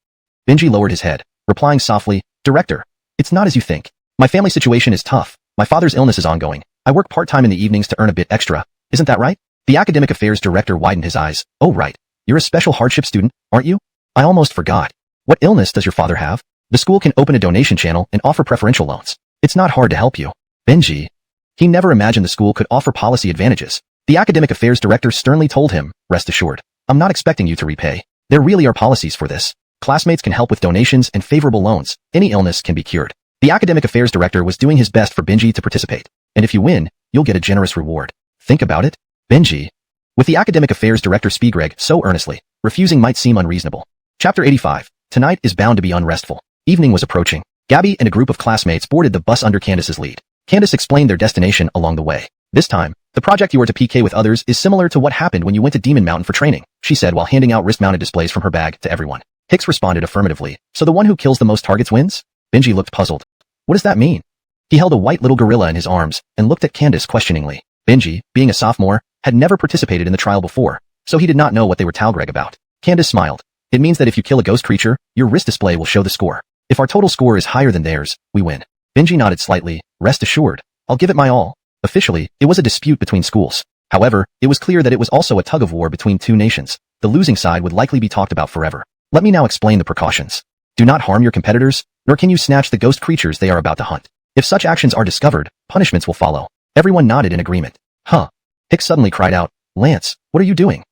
S1: Benji lowered his head, replying softly, Director, it's not as you think. My family situation is tough. My father's illness is ongoing. I work part-time in the evenings to earn a bit extra. Isn't that right? The academic affairs director widened his eyes. Oh right. You're a special hardship student, aren't you? I almost forgot. What illness does your father have? The school can open a donation channel and offer preferential loans. It's not hard to help you. Benji. He never imagined the school could offer policy advantages. The academic affairs director sternly told him, rest assured, I'm not expecting you to repay. There really are policies for this. Classmates can help with donations and favorable loans. Any illness can be cured. The academic affairs director was doing his best for Benji to participate. And if you win, you'll get a generous reward. Think about it. Benji. With the academic affairs director Spigreg so earnestly, refusing might seem unreasonable. Chapter 85. Tonight is bound to be unrestful. Evening was approaching. Gabby and a group of classmates boarded the bus under Candace's lead. Candace explained their destination along the way. This time, the project you are to PK with others is similar to what happened when you went to Demon Mountain for training, she said while handing out wrist-mounted displays from her bag to everyone. Hicks responded affirmatively. So the one who kills the most targets wins? Benji looked puzzled. What does that mean? He held a white little gorilla in his arms and looked at Candace questioningly. Benji, being a sophomore, had never participated in the trial before, so he did not know what they were talgreg about. Candace smiled. It means that if you kill a ghost creature, your wrist display will show the score. If our total score is higher than theirs, we win. Benji nodded slightly. Rest assured, I'll give it my all. Officially, it was a dispute between schools. However, it was clear that it was also a tug-of-war between two nations. The losing side would likely be talked about forever. Let me now explain the precautions. Do not harm your competitors, nor can you snatch the ghost creatures they are about to hunt. If such actions are discovered, punishments will follow. Everyone nodded in agreement. Huh. Hicks suddenly cried out, Lance, what are you doing?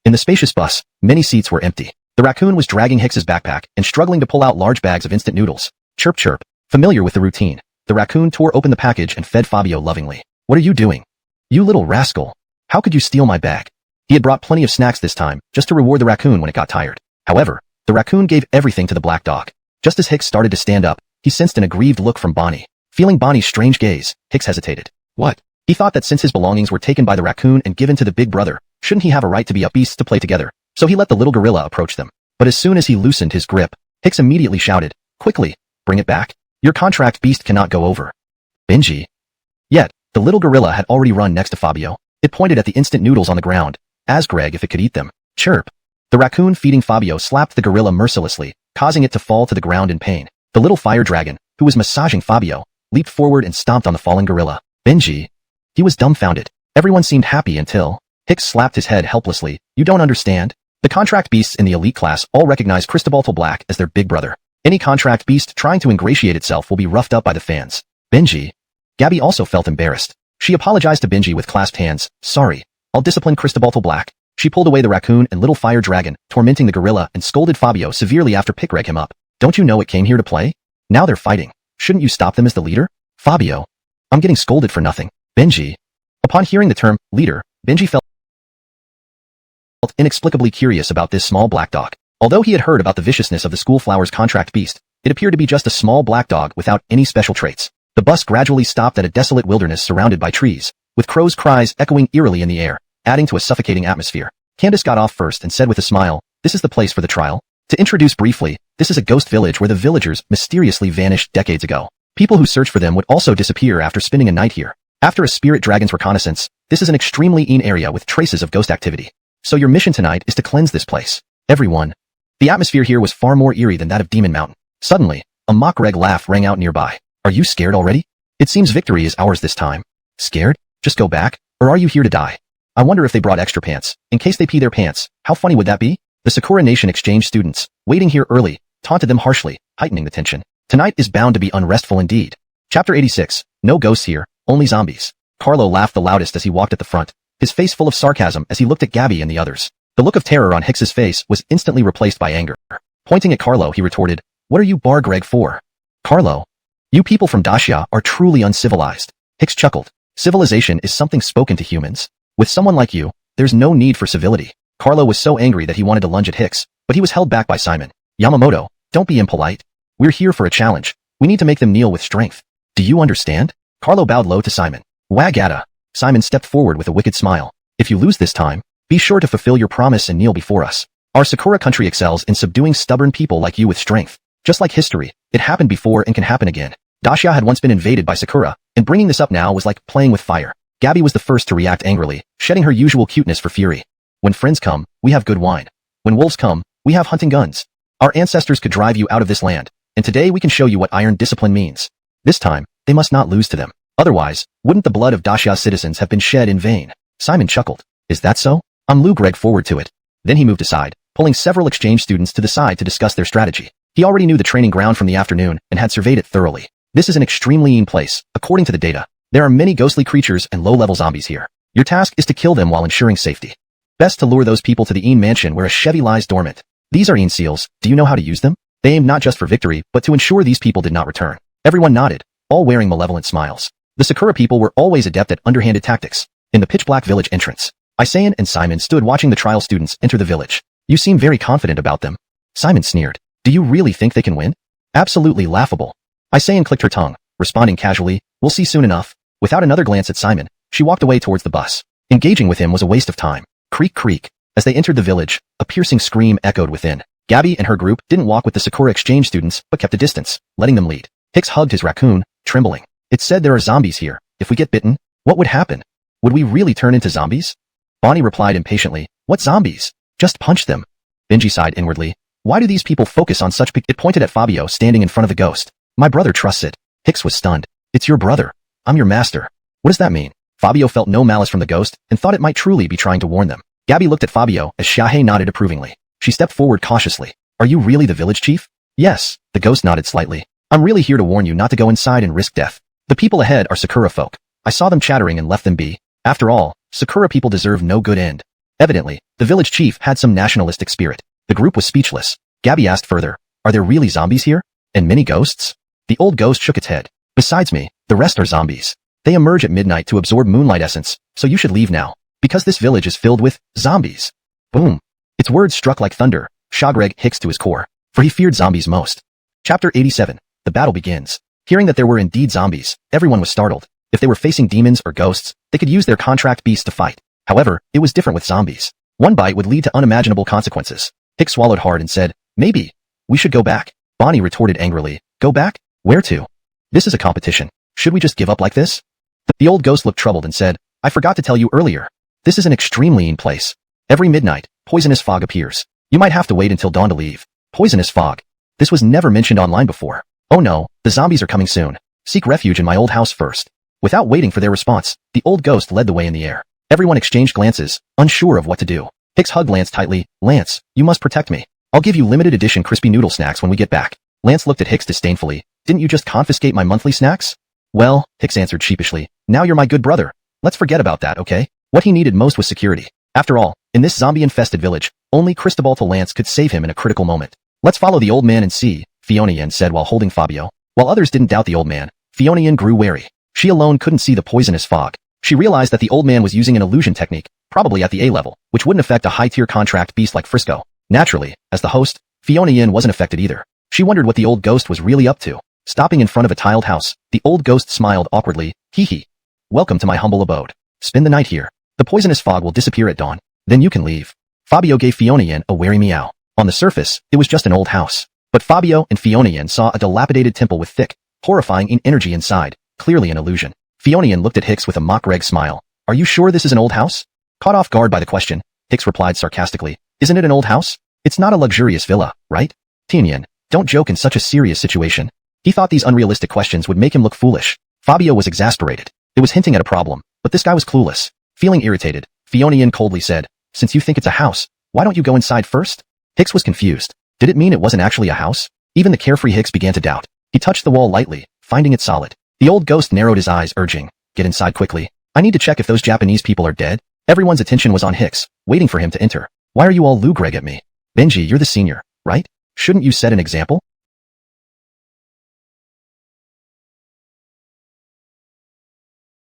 S1: In the spacious bus, many seats were empty. The raccoon was dragging Hicks's backpack and struggling to pull out large bags of instant noodles. Chirp chirp. Familiar with the routine, the raccoon tore open the package and fed Fabio lovingly. What are you doing? You little rascal. How could you steal my bag? He had brought plenty of snacks this time, just to reward the raccoon when it got tired. However, the raccoon gave everything to the black dog. Just as Hicks started to stand up, he sensed an aggrieved look from Bonnie. Feeling Bonnie's strange gaze, Hicks hesitated. What? He thought that since his belongings were taken by the raccoon and given to the big brother, shouldn't he have a right to be up beasts to play together? So he let the little gorilla approach them. But as soon as he loosened his grip, Hicks immediately shouted, quickly, bring it back. Your contract beast cannot go over. Benji. Yet, the little gorilla had already run next to Fabio. It pointed at the instant noodles on the ground. Asked Greg if it could eat them. Chirp. The raccoon feeding Fabio slapped the gorilla mercilessly, causing it to fall to the ground in pain. The little fire dragon, who was massaging Fabio, leaped forward and stomped on the fallen gorilla. Benji. He was dumbfounded. Everyone seemed happy until Hicks slapped his head helplessly. You don't understand? The contract beasts in the elite class all recognize Cristobal Black as their big brother. Any contract beast trying to ingratiate itself will be roughed up by the fans. Benji. Gabby also felt embarrassed. She apologized to Benji with clasped hands. Sorry. I'll discipline Cristobal Black. She pulled away the raccoon and little fire dragon, tormenting the gorilla, and scolded Fabio severely after Pickreg him up. Don't you know it came here to play? Now they're fighting. Shouldn't you stop them as the leader? Fabio. I'm getting scolded for nothing. Benji. Upon hearing the term leader, Benji felt inexplicably curious about this small black dog. Although he had heard about the viciousness of the schoolflower's contract beast, it appeared to be just a small black dog without any special traits. The bus gradually stopped at a desolate wilderness surrounded by trees, with crows' cries echoing eerily in the air, adding to a suffocating atmosphere. Candace got off first and said with a smile, "This is the place for the trial." To introduce briefly, this is a ghost village where the villagers mysteriously vanished decades ago. People who search for them would also disappear after spending a night here. After a spirit dragon's reconnaissance, this is an extremely mean area with traces of ghost activity. So your mission tonight is to cleanse this place. Everyone. The atmosphere here was far more eerie than that of Demon Mountain. Suddenly, a mock-reg laugh rang out nearby. Are you scared already? It seems victory is ours this time. Scared? Just go back? Or are you here to die? I wonder if they brought extra pants, in case they pee their pants. How funny would that be? The Sakura Nation exchange students, waiting here early, taunted them harshly, heightening the tension. Tonight is bound to be unrestful indeed. Chapter 86. No ghosts here, only zombies. Carlo laughed the loudest as he walked at the front, his face full of sarcasm as he looked at Gabby and the others. The look of terror on Hicks's face was instantly replaced by anger. Pointing at Carlo, he retorted, "What are you bar Greg for?" Carlo. You people from Dacia are truly uncivilized. Hicks chuckled. Civilization is something spoken to humans. With someone like you, there's no need for civility. Carlo was so angry that he wanted to lunge at Hicks, but he was held back by Simon. Yamamoto, don't be impolite. We're here for a challenge. We need to make them kneel with strength. Do you understand? Carlo bowed low to Simon. Wagata. Simon stepped forward with a wicked smile. If you lose this time, be sure to fulfill your promise and kneel before us. Our Sakura country excels in subduing stubborn people like you with strength. Just like history, it happened before and can happen again. Dacia had once been invaded by Sakura, and bringing this up now was like playing with fire. Gabby was the first to react angrily, shedding her usual cuteness for fury. When friends come, we have good wine. When wolves come, we have hunting guns. Our ancestors could drive you out of this land, and today we can show you what iron discipline means. This time, they must not lose to them. Otherwise, wouldn't the blood of Dacia's citizens have been shed in vain? Simon chuckled. Is that so? Lou Greg forward to it. Then he moved aside, pulling several exchange students to the side to discuss their strategy. He already knew the training ground from the afternoon and had surveyed it thoroughly. This is an extremely mean place, according to the data. There are many ghostly creatures and low-level zombies here. Your task is to kill them while ensuring safety. Best to lure those people to the Een mansion where a Chevy lies dormant. These are Een seals. Do you know how to use them? They aimed not just for victory, but to ensure these people did not return. Everyone nodded, all wearing malevolent smiles. The Sakura people were always adept at underhanded tactics. In the pitch-black village entrance, Isayan and Simon stood watching the trial students enter the village. You seem very confident about them. Simon sneered. Do you really think they can win? Absolutely laughable. Isayan clicked her tongue, responding casually, we'll see soon enough. Without another glance at Simon, she walked away towards the bus. Engaging with him was a waste of time. Creak creak. As they entered the village, a piercing scream echoed within. Gabby and her group didn't walk with the Sakura exchange students, but kept a distance, letting them lead. Hicks hugged his raccoon, trembling. It said there are zombies here. If we get bitten, what would happen? Would we really turn into zombies? Bonnie replied impatiently, what zombies? Just punch them. Benji sighed inwardly. Why do these people focus on such It pointed at Fabio standing in front of the ghost. My brother trusts it. Hicks was stunned. It's your brother. I'm your master. What does that mean? Fabio felt no malice from the ghost and thought it might truly be trying to warn them. Gabby looked at Fabio as Shahe nodded approvingly. She stepped forward cautiously. Are you really the village chief? Yes, the ghost nodded slightly. I'm really here to warn you not to go inside and risk death. The people ahead are Sakura folk. I saw them chattering and left them be. After all, Sakura people deserve no good end. Evidently, the village chief had some nationalistic spirit. The group was speechless. Gabby asked further, are there really zombies here? And many ghosts? The old ghost shook its head. Besides me, the rest are zombies. They emerge at midnight to absorb moonlight essence, so you should leave now. Because this village is filled with zombies. Boom. Its words struck like thunder, shocked Greg Hicks to his core, for he feared zombies most. Chapter 87. The battle begins. Hearing that there were indeed zombies, everyone was startled. If they were facing demons or ghosts, they could use their contract beasts to fight. However, it was different with zombies. One bite would lead to unimaginable consequences. Hicks swallowed hard and said, maybe. We should go back. Bonnie retorted angrily. Go back? Where to? This is a competition. Should we just give up like this? The old ghost looked troubled and said, I forgot to tell you earlier. This is an extremely mean place. Every midnight, poisonous fog appears. You might have to wait until dawn to leave. Poisonous fog. This was never mentioned online before. Oh no, the zombies are coming soon. Seek refuge in my old house first. Without waiting for their response, the old ghost led the way in the air. Everyone exchanged glances, unsure of what to do. Hicks hugged Lance tightly. Lance, you must protect me. I'll give you limited edition crispy noodle snacks when we get back. Lance looked at Hicks disdainfully. Didn't you just confiscate my monthly snacks? Well, Hicks answered sheepishly, now you're my good brother. Let's forget about that, okay? What he needed most was security. After all, in this zombie-infested village, only Cristobal to Lance could save him in a critical moment. Let's follow the old man and see, Fiona Yin said while holding Fabio. While others didn't doubt the old man, Fiona Yin grew wary. She alone couldn't see the poisonous fog. She realized that the old man was using an illusion technique, probably at the A level, which wouldn't affect a high-tier contract beast like Frisco. Naturally, as the host, Fiona Yin wasn't affected either. She wondered what the old ghost was really up to. Stopping in front of a tiled house, the old ghost smiled awkwardly. Hee hee. Welcome to my humble abode. Spend the night here. The poisonous fog will disappear at dawn. Then you can leave. Fabio gave Fiona Yin a wary meow. On the surface, it was just an old house. But Fabio and Fiona Yin saw a dilapidated temple with thick, horrifying energy inside, clearly an illusion. Fiona Yin looked at Hicks with a mock-reg smile. Are you sure this is an old house? Caught off guard by the question, Hicks replied sarcastically. Isn't it an old house? It's not a luxurious villa, right? Tianyan, don't joke in such a serious situation. He thought these unrealistic questions would make him look foolish. Fabio was exasperated. It was hinting at a problem, but this guy was clueless. Feeling irritated, Fiona Yin coldly said, since you think it's a house, why don't you go inside first? Hicks was confused. Did it mean it wasn't actually a house? Even the carefree Hicks began to doubt. He touched the wall lightly, finding it solid. The old ghost narrowed his eyes, urging, get inside quickly. I need to check if those Japanese people are dead. Everyone's attention was on Hicks, waiting for him to enter. Why are you all Lou Greg at me? Benji, you're the senior, right? Shouldn't you set an example?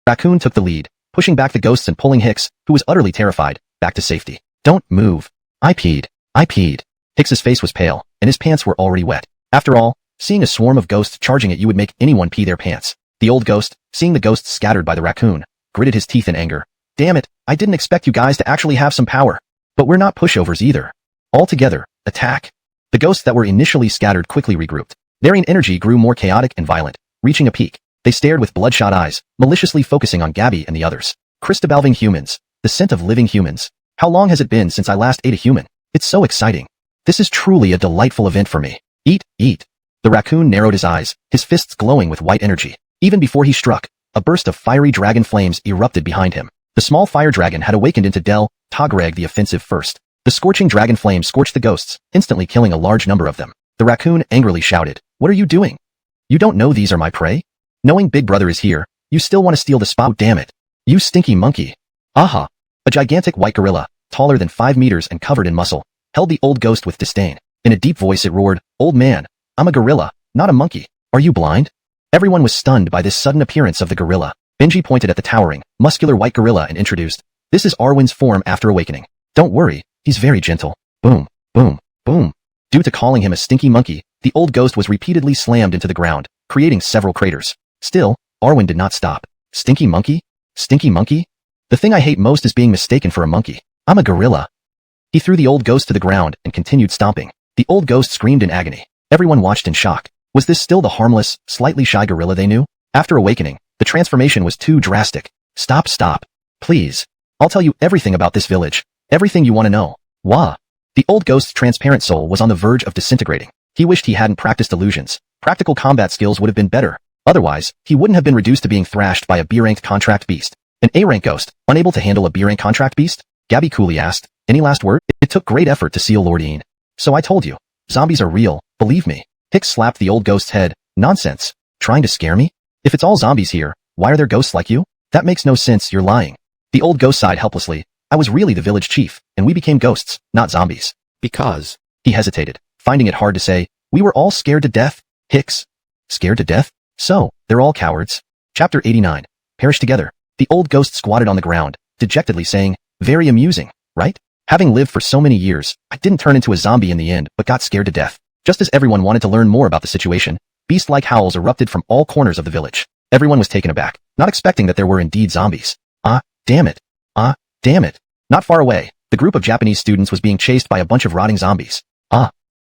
S1: Raccoon took the lead, pushing back the ghosts and pulling Hicks, who was utterly terrified, back to safety. Don't move. I peed. Hicks's face was pale, and his pants were already wet. After all, seeing a swarm of ghosts charging at you would make anyone pee their pants. The old ghost, seeing the ghosts scattered by the raccoon, gritted his teeth in anger. Damn it, I didn't expect you guys to actually have some power. But we're not pushovers either. All together, attack. The ghosts that were initially scattered quickly regrouped. Their energy grew more chaotic and violent, reaching a peak. They stared with bloodshot eyes, maliciously focusing on Gabby and the others. Christabalving humans. The scent of living humans. How long has it been since I last ate a human? It's so exciting. This is truly a delightful event for me. Eat. The raccoon narrowed his eyes, his fists glowing with white energy. Even before he struck, a burst of fiery dragon flames erupted behind him. The small fire dragon had awakened into Del Togreg the offensive first. The scorching dragon flame scorched the ghosts, instantly killing a large number of them. The raccoon angrily shouted, what are you doing? You don't know these are my prey? Knowing Big Brother is here, you still want to steal the spot? Oh, damn it. You stinky monkey. Aha. A gigantic white gorilla, taller than 5 meters and covered in muscle, held the old ghost with disdain. In a deep voice it roared, old man, I'm a gorilla, not a monkey. Are you blind? Everyone was stunned by this sudden appearance of the gorilla. Benji pointed at the towering, muscular white gorilla and introduced, this is Arwen's form after awakening. Don't worry, he's very gentle. Boom. Due to calling him a stinky monkey, the old ghost was repeatedly slammed into the ground, creating several craters. Still, Arwen did not stop. Stinky monkey? Stinky monkey? The thing I hate most is being mistaken for a monkey. I'm a gorilla. He threw the old ghost to the ground and continued stomping. The old ghost screamed in agony. Everyone watched in shock. Was this still the harmless, slightly shy gorilla they knew? After awakening, the transformation was too drastic. Stop. Please. I'll tell you everything about this village. Everything you want to know. Wah. The old ghost's transparent soul was on the verge of disintegrating. He wished he hadn't practiced illusions. Practical combat skills would have been better. Otherwise, he wouldn't have been reduced to being thrashed by a B-ranked contract beast. An A-rank ghost, unable to handle a B-rank contract beast? Gabby coolly asked, any last word? It took great effort to seal Lord Ian. So I told you. Zombies are real, believe me. Hicks slapped the old ghost's head. Nonsense. Trying to scare me? If it's all zombies here, why are there ghosts like you? That makes no sense, you're lying. The old ghost sighed helplessly. I was really the village chief, and we became ghosts, not zombies. Because. He hesitated, finding it hard to say, we were all scared to death. Hicks. Scared to death? So, they're all cowards. Chapter 89. Perish together. The old ghost squatted on the ground, dejectedly saying, very amusing, right? Having lived for so many years, I didn't turn into a zombie in the end, but got scared to death. Just as everyone wanted to learn more about the situation, beast-like howls erupted from all corners of the village. Everyone was taken aback, not expecting that there were indeed zombies. Damn it. Not far away, the group of Japanese students was being chased by a bunch of rotting zombies.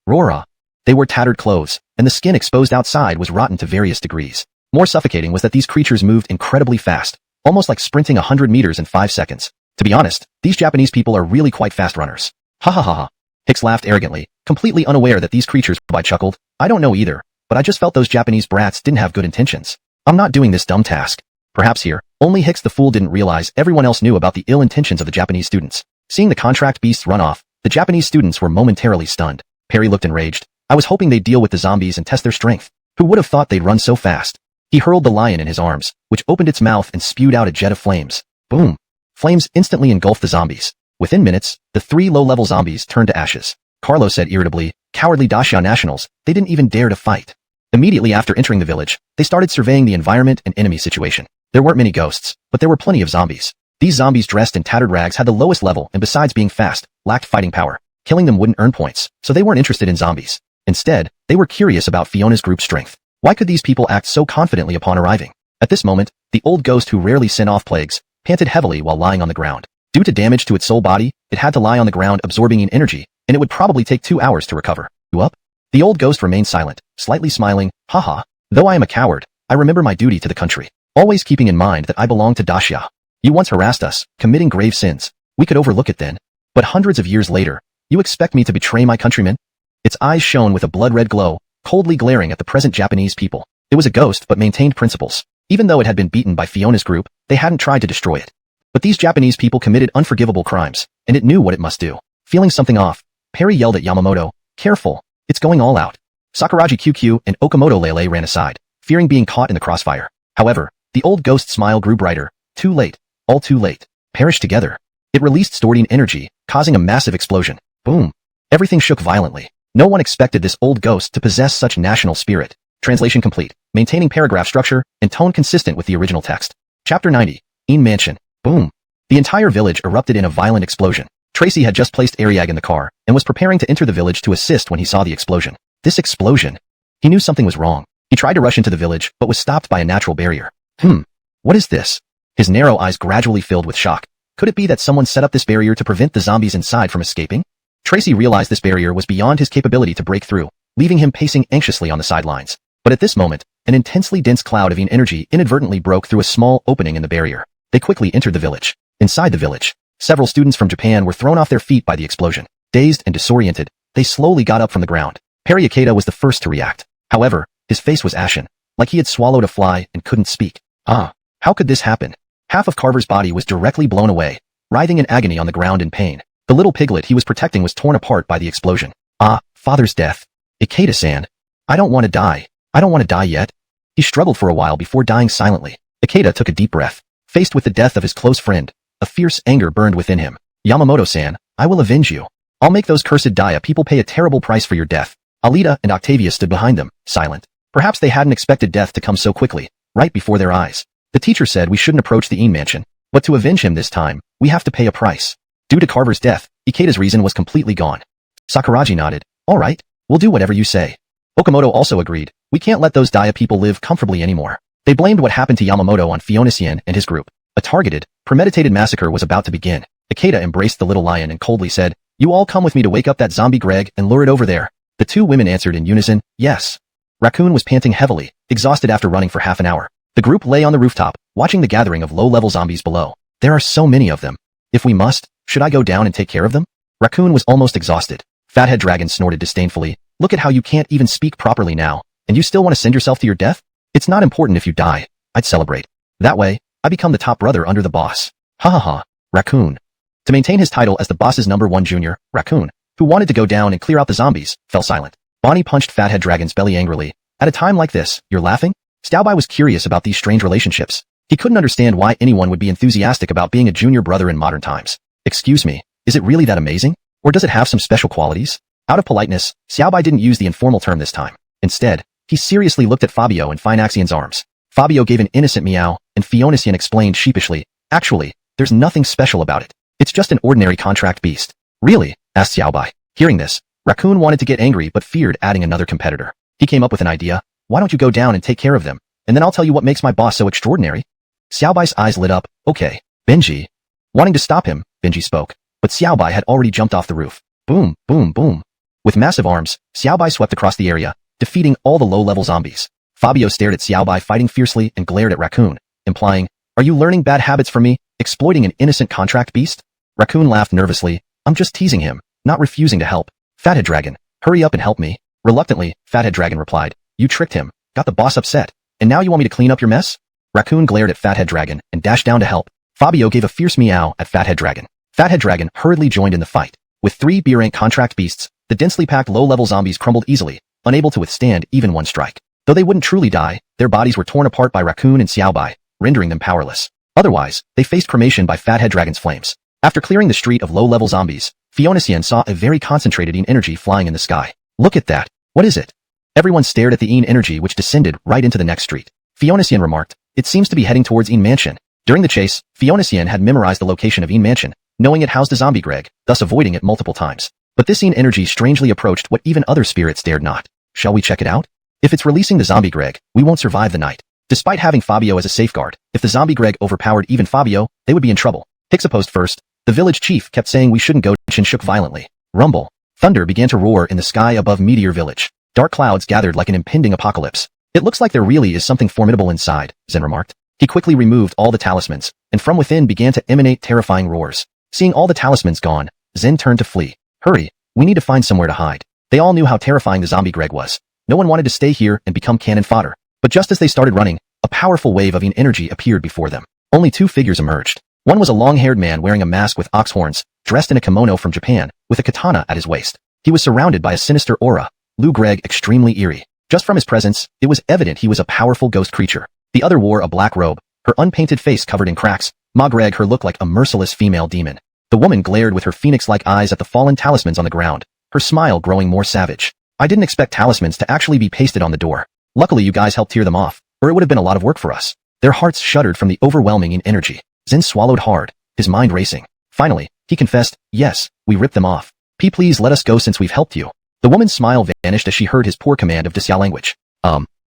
S1: Rora. They wore tattered clothes, and the skin exposed outside was rotten to various degrees. More suffocating was that these creatures moved incredibly fast, almost like sprinting 100 meters in 5 seconds. To be honest, these Japanese people are really quite fast runners. Ha. Hicks laughed arrogantly, completely unaware that these creatures. I chuckled, I don't know either, but I just felt those Japanese brats didn't have good intentions. I'm not doing this dumb task. Perhaps here, only Hicks the fool didn't realize everyone else knew about the ill intentions of the Japanese students. Seeing the contract beasts run off, the Japanese students were momentarily stunned. Perry looked enraged. I was hoping they'd deal with the zombies and test their strength. Who would have thought they'd run so fast? He hurled the lion in his arms, which opened its mouth and spewed out a jet of flames. Boom. Flames instantly engulfed the zombies. Within minutes, the 3 low-level zombies turned to ashes. Carlo said irritably. Cowardly Daxia nationals, they didn't even dare to fight. Immediately after entering the village, they started surveying the environment and enemy situation. There weren't many ghosts, but there were plenty of zombies. These zombies dressed in tattered rags had the lowest level and besides being fast, lacked fighting power. Killing them wouldn't earn points, so they weren't interested in zombies. Instead, they were curious about Fiona's group strength. Why could these people act so confidently upon arriving? At this moment, the old ghost who rarely sent off plagues, panted heavily while lying on the ground. Due to damage to its soul body, it had to lie on the ground absorbing in energy, and it would probably take 2 hours to recover. You up? The old ghost remained silent, slightly smiling. Haha. Though I am a coward, I remember my duty to the country, always keeping in mind that I belong to Daxia. You once harassed us, committing grave sins. We could overlook it then. But hundreds of years later, you expect me to betray my countrymen? Its eyes shone with a blood-red glow, coldly glaring at the present Japanese people. It was a ghost but maintained principles. Even though it had been beaten by Fiona's group, they hadn't tried to destroy it. But these Japanese people committed unforgivable crimes, and it knew what it must do. Feeling something off, Perry yelled at Yamamoto, "Careful, it's going all out." Sakuraji QQ and Okamoto Lele ran aside, fearing being caught in the crossfire. However, the old ghost's smile grew brighter. Too late, all too late. Perished together. It released Stordine energy, causing a massive explosion. Boom. Everything shook violently. No one expected this old ghost to possess such national spirit. Translation complete. Maintaining paragraph structure and tone consistent with the original text. Chapter 90. Een Mansion. Boom. The entire village erupted in a violent explosion. Tracy had just placed Ariag in the car and was preparing to enter the village to assist when he saw the explosion. This explosion. He knew something was wrong. He tried to rush into the village but was stopped by a natural barrier. What is this? His narrow eyes gradually filled with shock. Could it be that someone set up this barrier to prevent the zombies inside from escaping? Tracy realized this barrier was beyond his capability to break through, leaving him pacing anxiously on the sidelines. But at this moment, an intensely dense cloud of Een energy inadvertently broke through a small opening in the barrier. They quickly entered the village. Inside the village, several students from Japan were thrown off their feet by the explosion. Dazed and disoriented, they slowly got up from the ground. Perry Ikeda was the first to react. However, his face was ashen, like he had swallowed a fly and couldn't speak. How could this happen? Half of Carver's body was directly blown away, writhing in agony on the ground in pain. The little piglet he was protecting was torn apart by the explosion. Father's death. Ikeda-san. I don't want to die. I don't want to die yet. He struggled for a while before dying silently. Ikeda took a deep breath. Faced with the death of his close friend, a fierce anger burned within him. Yamamoto-san, I will avenge you. I'll make those cursed Daya people pay a terrible price for your death. Alita and Octavia stood behind them, silent. Perhaps they hadn't expected death to come so quickly, right before their eyes. The teacher said we shouldn't approach the Een mansion, but to avenge him this time, we have to pay a price. Due to Carver's death, Ikeda's reason was completely gone. Sakuraji nodded. All right, we'll do whatever you say. Okamoto also agreed. We can't let those Daya people live comfortably anymore. They blamed what happened to Yamamoto on Fionasian and his group. A targeted, premeditated massacre was about to begin. Ikeda embraced the little lion and coldly said, You all come with me to wake up that zombie Greg and lure it over there. The two women answered in unison, yes. Raccoon was panting heavily, exhausted after running for half an hour. The group lay on the rooftop, watching the gathering of low-level zombies below. There are so many of them. If we must, should I go down and take care of them? Raccoon was almost exhausted. Fathead Dragon snorted disdainfully. Look at how you can't even speak properly now, and you still want to send yourself to your death? It's not important if you die. I'd celebrate. That way, I become the top brother under the boss. Ha ha ha. Raccoon. To maintain his title as the boss's #1 junior, Raccoon, who wanted to go down and clear out the zombies, fell silent. Bonnie punched Fathead Dragon's belly angrily. At a time like this, you're laughing? Xiaobai was curious about these strange relationships. He couldn't understand why anyone would be enthusiastic about being a junior brother in modern times. Excuse me, is it really that amazing? Or does it have some special qualities? Out of politeness, Xiaobai didn't use the informal term this time. Instead, he seriously looked at Fabio in Finaxian's arms. Fabio gave an innocent meow, and Fionasian explained sheepishly, actually, there's nothing special about it. It's just an ordinary contract beast. Really? Asked Xiaobai. Hearing this, Raccoon wanted to get angry but feared adding another competitor. He came up with an idea. Why don't you go down and take care of them, and then I'll tell you what makes my boss so extraordinary? Xiaobai's eyes lit up. Okay. Benji. Wanting to stop him, Benji spoke, but Xiaobai had already jumped off the roof. Boom, boom, boom. With massive arms, Xiaobai swept across the area, defeating all the low-level zombies. Fabio stared at Xiaobai fighting fiercely and glared at Raccoon, implying, are you learning bad habits from me, exploiting an innocent contract beast? Raccoon laughed nervously. I'm just teasing him, not refusing to help. Fathead Dragon, hurry up and help me. Reluctantly, Fathead Dragon replied, you tricked him, got the boss upset, and now you want me to clean up your mess? Raccoon glared at Fathead Dragon and dashed down to help. Fabio gave a fierce meow at Fathead Dragon. Fathead Dragon hurriedly joined in the fight. With 3 B-rank contract beasts, the densely packed low-level zombies crumbled easily, unable to withstand even one strike. Though they wouldn't truly die, their bodies were torn apart by Raccoon and Xiaobai, rendering them powerless. Otherwise, they faced cremation by Fathead Dragon's flames. After clearing the street of low-level zombies, Fiona saw a very concentrated Yin energy flying in the sky. Look at that. What is it? Everyone stared at the Yin energy which descended right into the next street. Fiona remarked, it seems to be heading towards Yin Mansion. During the chase, Fiona had memorized the location of Yin Mansion, knowing it housed a zombie Greg, thus avoiding it multiple times. But this Yin energy strangely approached what even other spirits dared not. Shall we check it out? If it's releasing the zombie Greg, we won't survive the night. Despite having Fabio as a safeguard, if the zombie Greg overpowered even Fabio, they would be in trouble. Hicks opposed first. The village chief kept saying we shouldn't go. Chin shook violently. Rumble. Thunder began to roar in the sky above Meteor Village. Dark clouds gathered like an impending apocalypse. It looks like there really is something formidable inside, Zen remarked. He quickly removed all the talismans, and from within began to emanate terrifying roars. Seeing all the talismans gone, Zen turned to flee. Hurry, we need to find somewhere to hide. They all knew how terrifying the zombie Greg was. No one wanted to stay here and become cannon fodder. But just as they started running, a powerful wave of Yin energy appeared before them. Only two figures emerged. One was a long-haired man wearing a mask with ox horns, dressed in a kimono from Japan, with a katana at his waist. He was surrounded by a sinister aura. Lou Greg extremely eerie. Just from his presence, it was evident he was a powerful ghost creature. The other wore a black robe, her unpainted face covered in cracks. Ma Greg her looked like a merciless female demon. The woman glared with her phoenix-like eyes at the fallen talismans on the ground, her smile growing more savage. I didn't expect talismans to actually be pasted on the door. Luckily you guys helped tear them off, or it would have been a lot of work for us. Their hearts shuddered from the overwhelming Yin energy. Zen swallowed hard, his mind racing. Finally, he confessed, yes, we ripped them off. Please let us go since we've helped you. The woman's smile vanished as she heard his poor command of Disya language.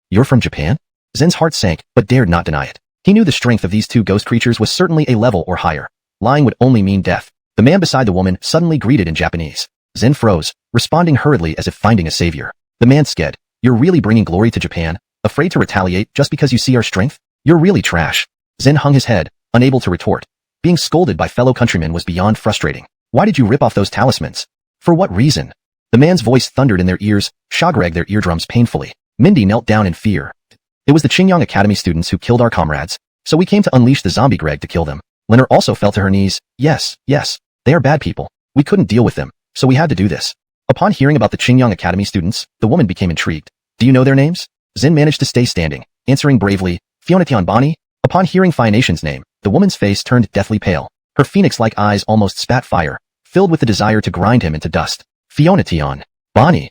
S1: You're from Japan? Zen's heart sank, but dared not deny it. He knew the strength of these two ghost creatures was certainly a level or higher. Lying would only mean death. The man beside the woman suddenly greeted in Japanese. Zen froze, responding hurriedly as if finding a savior. The man sked, you're really bringing glory to Japan, afraid to retaliate just because you see our strength? You're really trash. Zen hung his head, unable to retort. Being scolded by fellow countrymen was beyond frustrating. Why did you rip off those talismans? For what reason? The man's voice thundered in their ears, shagrag their eardrums painfully. Mindy knelt down in fear. It was the Qingyang Academy students who killed our comrades, so we came to unleash the zombie Greg to kill them. Lenore also fell to her knees. Yes, they are bad people. We couldn't deal with them, so we had to do this. Upon hearing about the Qingyang Academy students, the woman became intrigued. Do you know their names? Zen managed to stay standing, answering bravely, Fiona Tianbani. Upon hearing Phi Nation's name, the woman's face turned deathly pale. Her phoenix-like eyes almost spat fire, filled with the desire to grind him into dust. Fiona Tianbani.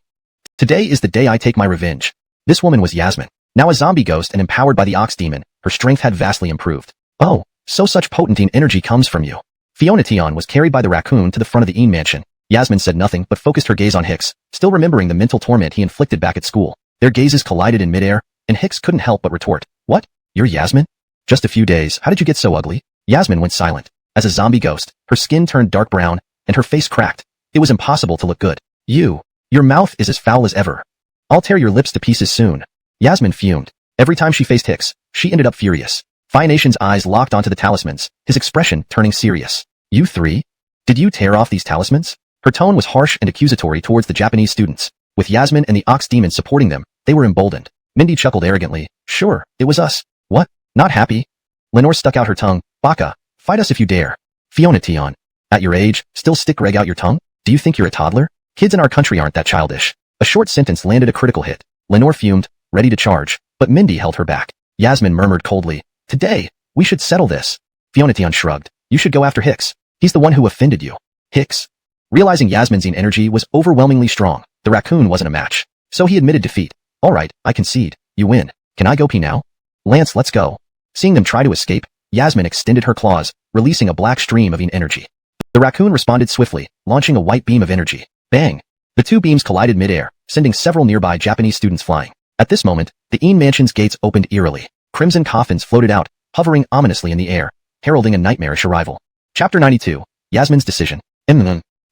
S1: Today is the day I take my revenge. This woman was Yasmin. Now a zombie ghost and empowered by the ox demon, her strength had vastly improved. Oh, so such potent energy comes from you. Fiona Tian was carried by the raccoon to the front of the Yin mansion. Yasmin said nothing but focused her gaze on Hicks, still remembering the mental torment he inflicted back at school. Their gazes collided in midair, and Hicks couldn't help but retort. What? You're Yasmin? Just a few days, how did you get so ugly? Yasmin went silent. As a zombie ghost, her skin turned dark brown, and her face cracked. It was impossible to look good. Your mouth is as foul as ever. I'll tear your lips to pieces soon. Yasmin fumed. Every time she faced Hicks, she ended up furious. Phi Nation's eyes locked onto the talismans, his expression turning serious. You three? Did you tear off these talismans? Her tone was harsh and accusatory towards the Japanese students. With Yasmin and the ox demon supporting them, they were emboldened. Mindy chuckled arrogantly. Sure, it was us. What? Not happy? Lenore stuck out her tongue. Baka, fight us if you dare. Fiona Tian. At your age, still stick Greg out your tongue? Do you think you're a toddler? Kids in our country aren't that childish. A short sentence landed a critical hit. Lenore fumed, ready to charge, but Mindy held her back. Yasmin murmured coldly. Today, we should settle this. Fiona Tian shrugged. You should go after Hicks. He's the one who offended you. Hicks? Realizing Yasmin's Yin energy was overwhelmingly strong, the raccoon wasn't a match. So he admitted defeat. Alright, I concede. You win. Can I go pee now? Lance, let's go. Seeing them try to escape, Yasmin extended her claws, releasing a black stream of Yin energy. The raccoon responded swiftly, launching a white beam of energy. Bang! The two beams collided midair, sending several nearby Japanese students flying. At this moment, the Yin Mansion's gates opened eerily. Crimson coffins floated out, hovering ominously in the air, heralding a nightmarish arrival. Chapter 92. Yasmin's Decision.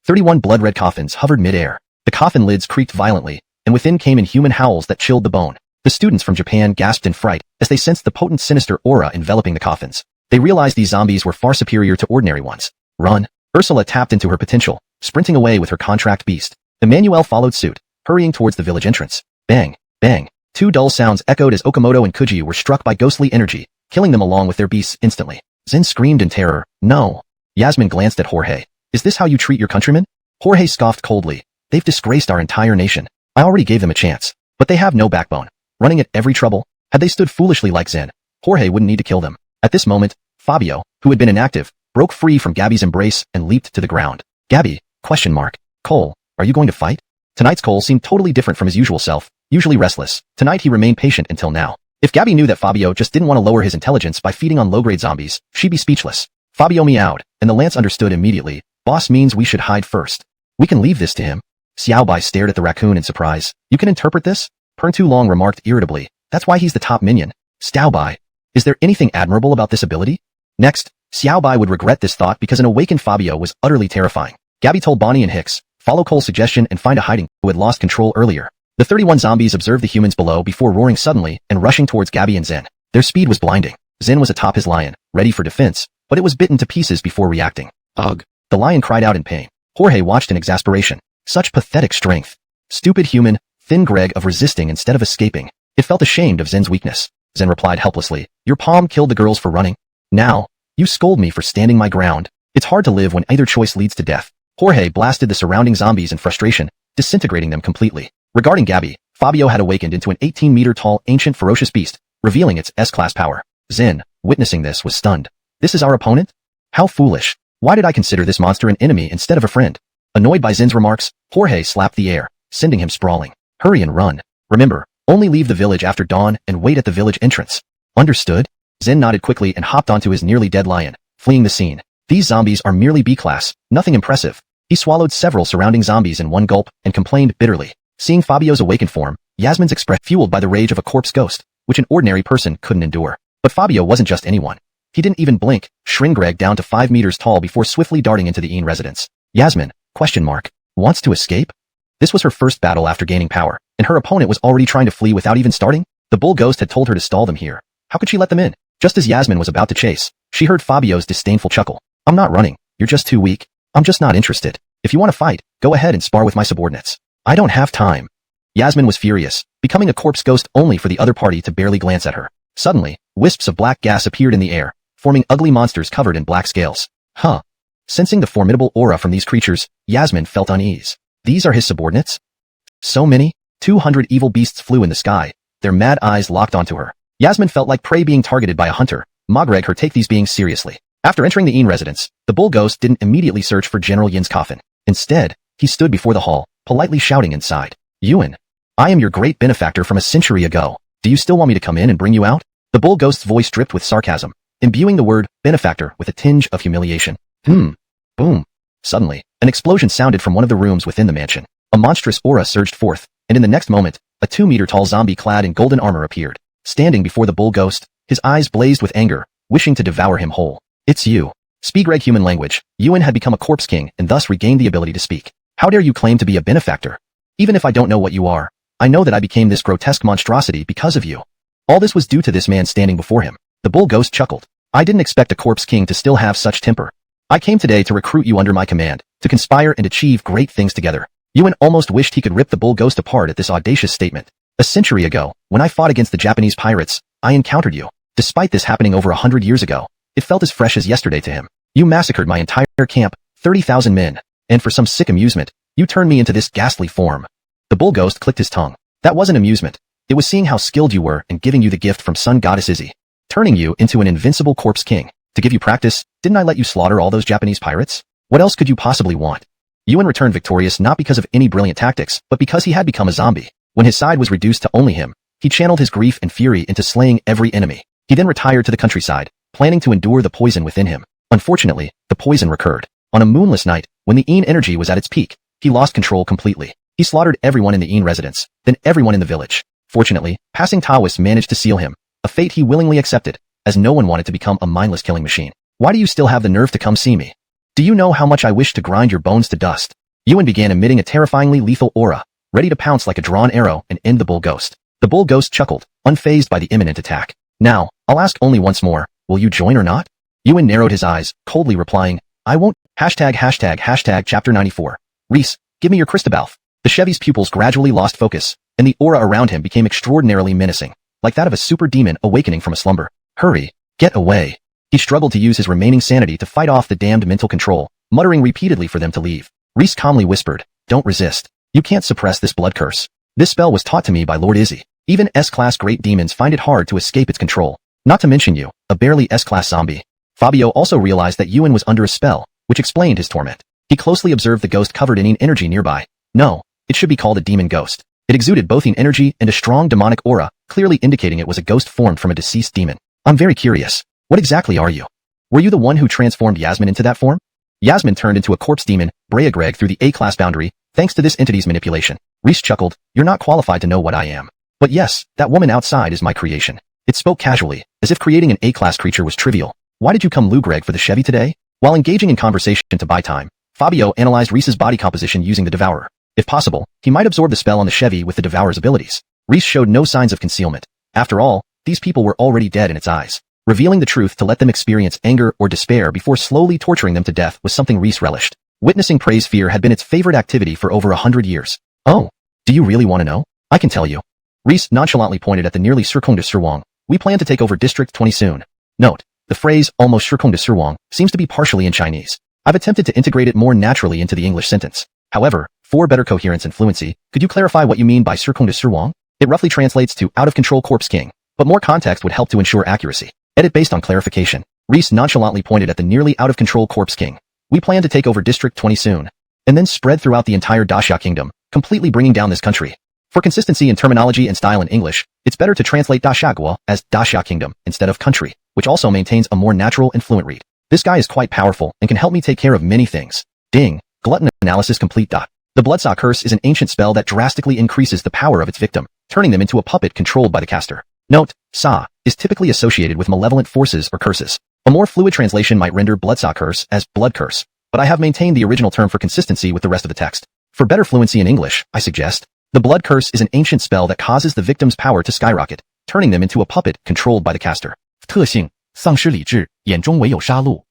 S1: 31 blood-red coffins hovered midair. The coffin lids creaked violently, and within came inhuman howls that chilled the bone. The students from Japan gasped in fright as they sensed the potent sinister aura enveloping the coffins. They realized these zombies were far superior to ordinary ones. Run! Ursula tapped into her potential, sprinting away with her contract beast. Emmanuel followed suit, hurrying towards the village entrance. Bang! Bang! Two dull sounds echoed as Okamoto and Kuji were struck by ghostly energy, killing them along with their beasts instantly. Zen screamed in terror. No! Yasmin glanced at Jorge. Is this how you treat your countrymen? Jorge scoffed coldly. They've disgraced our entire nation. I already gave them a chance, but they have no backbone. Running at every trouble. Had they stood foolishly like Zen, Jorge wouldn't need to kill them. At this moment, Fabio, who had been inactive, broke free from Gabby's embrace and leaped to the ground. Gabby, Question mark. Cole, are you going to fight? Tonight's Cole seemed totally different from his usual self, usually restless. Tonight he remained patient until now. If Gabby knew that Fabio just didn't want to lower his intelligence by feeding on low-grade zombies, she'd be speechless. Fabio meowed, and the Lance understood immediately. Boss means we should hide first. We can leave this to him. Xiaobai stared at the raccoon in surprise. You can interpret this? Pern Too Long remarked irritably. That's why he's the top minion. Xiaobai. Is there anything admirable about this ability? Next, Xiaobai would regret this thought because an awakened Fabio was utterly terrifying. Gabby told Bonnie and Hicks, follow Cole's suggestion and find a hiding who had lost control earlier. The 31 zombies observed the humans below before roaring suddenly and rushing towards Gabby and Zen. Their speed was blinding. Zen was atop his lion, ready for defense, but it was bitten to pieces before reacting. Ugh. The lion cried out in pain. Jorge watched in exasperation. Such pathetic strength. Stupid human, thin Greg of resisting instead of escaping. It felt ashamed of Zen's weakness. Zen replied helplessly, your palm killed the girls for running. Now, you scold me for standing my ground. It's hard to live when either choice leads to death. Jorge blasted the surrounding zombies in frustration, disintegrating them completely. Regarding Gabby, Fabio had awakened into an 18-meter-tall ancient ferocious beast, revealing its S-class power. Zen, witnessing this, was stunned. This is our opponent? How foolish. Why did I consider this monster an enemy instead of a friend? Annoyed by Zen's remarks, Jorge slapped the air, sending him sprawling. Hurry and run. Remember, only leave the village after dawn and wait at the village entrance. Understood? Zen nodded quickly and hopped onto his nearly dead lion, fleeing the scene. These zombies are merely B-class, nothing impressive. He swallowed several surrounding zombies in one gulp and complained bitterly. Seeing Fabio's awakened form, Yasmin's expression fueled by the rage of a corpse ghost, which an ordinary person couldn't endure. But Fabio wasn't just anyone. He didn't even blink, shrinking Greg down to 5 meters tall before swiftly darting into the Ian residence. Yasmin, wants to escape? This was her first battle after gaining power, and her opponent was already trying to flee without even starting? The bull ghost had told her to stall them here. How could she let them in? Just as Yasmin was about to chase, she heard Fabio's disdainful chuckle. I'm not running. You're just too weak. I'm just not interested. If you want to fight, go ahead and spar with my subordinates. I don't have time. Yasmin was furious, becoming a corpse ghost only for the other party to barely glance at her. Suddenly, wisps of black gas appeared in the air, forming ugly monsters covered in black scales. Huh. Sensing the formidable aura from these creatures, Yasmin felt unease. These are his subordinates? So many? 200 evil beasts flew in the sky, their mad eyes locked onto her. Yasmin felt like prey being targeted by a hunter. Magreg her take these beings seriously. After entering the Ian residence, the bull ghost didn't immediately search for General Yin's coffin. Instead, he stood before the hall, politely shouting inside. Yuan, I am your great benefactor from a century ago. Do you still want me to come in and bring you out? The bull ghost's voice dripped with sarcasm, imbuing the word benefactor with a tinge of humiliation. Boom. Suddenly, an explosion sounded from one of the rooms within the mansion. A monstrous aura surged forth, and in the next moment, a 2-meter-tall zombie clad in golden armor appeared. Standing before the bull ghost, his eyes blazed with anger, wishing to devour him whole. It's you. Speak Reg human language. Yuan had become a corpse king and thus regained the ability to speak. How dare you claim to be a benefactor? Even if I don't know what you are, I know that I became this grotesque monstrosity because of you. All this was due to this man standing before him. The bull ghost chuckled. I didn't expect a corpse king to still have such temper. I came today to recruit you under my command, to conspire and achieve great things together. Yuan almost wished he could rip the bull ghost apart at this audacious statement. A century ago, when I fought against the Japanese pirates, I encountered you. Despite this happening over 100 years ago, it felt as fresh as yesterday to him. You massacred my entire camp, 30,000 men, and for some sick amusement, you turned me into this ghastly form. The bull ghost clicked his tongue. That wasn't amusement. It was seeing how skilled you were and giving you the gift from Sun Goddess Izzy, turning you into an invincible corpse king. To give you practice, didn't I let you slaughter all those Japanese pirates? What else could you possibly want? Yuan returned victorious not because of any brilliant tactics, but because he had become a zombie. When his side was reduced to only him, he channeled his grief and fury into slaying every enemy. He then retired to the countryside, planning to endure the poison within him. Unfortunately, the poison recurred. On a moonless night, when the Ian energy was at its peak, he lost control completely. He slaughtered everyone in the Ian residence, then everyone in the village. Fortunately, passing Taoists managed to seal him, a fate he willingly accepted, as no one wanted to become a mindless killing machine. Why do you still have the nerve to come see me? Do you know how much I wish to grind your bones to dust? Yuan began emitting a terrifyingly lethal aura, ready to pounce like a drawn arrow and end the bull ghost. The bull ghost chuckled, unfazed by the imminent attack. Now, I'll ask only once more, will you join or not? Yuan narrowed his eyes, coldly replying, I won't. Chapter 94. Reese, give me your Christabalth. The Chevy's pupils gradually lost focus, and the aura around him became extraordinarily menacing, like that of a super demon awakening from a slumber. Hurry, get away. He struggled to use his remaining sanity to fight off the damned mental control, muttering repeatedly for them to leave. Reese calmly whispered, don't resist. You can't suppress this blood curse. This spell was taught to me by Lord Izzy. Even S-class great demons find it hard to escape its control. Not to mention you, a barely S-class zombie. Fabio also realized that Yuan was under a spell, which explained his torment. He closely observed the ghost covered in energy nearby. No, it should be called a demon ghost. It exuded both energy and a strong demonic aura, clearly indicating it was a ghost formed from a deceased demon. I'm very curious. What exactly are you? Were you the one who transformed Yasmin into that form? Yasmin turned into a corpse demon, Brea Greg through the A-class boundary, thanks to this entity's manipulation. Reese chuckled, you're not qualified to know what I am. But yes, that woman outside is my creation. It spoke casually, as if creating an A-class creature was trivial. Why did you come Lou Greg for the Chevy today? While engaging in conversation to buy time, Fabio analyzed Reese's body composition using the Devourer. If possible, he might absorb the spell on the Chevy with the Devourer's abilities. Reese showed no signs of concealment. After all, these people were already dead in its eyes. Revealing the truth to let them experience anger or despair before slowly torturing them to death was something Reese relished. Witnessing Prey's fear had been its favorite activity for over 100 years. Oh, do you really want to know? I can tell you. Reese nonchalantly pointed at the nearly Surkong de Surwang. We plan to take over District 20 soon. Note, the phrase almost Surkong de Surwang seems to be partially in Chinese. I've attempted to integrate it more naturally into the English sentence. However, for better coherence and fluency, could you clarify what you mean by Surkong de Surwang? It roughly translates to out-of-control corpse king, but more context would help to ensure accuracy. Edit based on clarification. Reese nonchalantly pointed at the nearly out-of-control corpse king. We plan to take over District 20 soon, and then spread throughout the entire Daxia Kingdom, completely bringing down this country. For consistency in terminology and style in English, it's better to translate Daxiagua as Daxia Kingdom instead of country, which also maintains a more natural and fluent read. This guy is quite powerful and can help me take care of many things. Ding. Glutton analysis complete. The Bloodsaw Curse is an ancient spell that drastically increases the power of its victim, turning them into a puppet controlled by the caster. Note, Sa is typically associated with malevolent forces or curses. A more fluid translation might render Bloodsaw Curse as blood curse, but I have maintained the original term for consistency with the rest of the text. For better fluency in English, I suggest, the blood curse is an ancient spell that causes the victim's power to skyrocket, turning them into a puppet controlled by the caster. 特性，丧失理智，眼中唯有杀戮.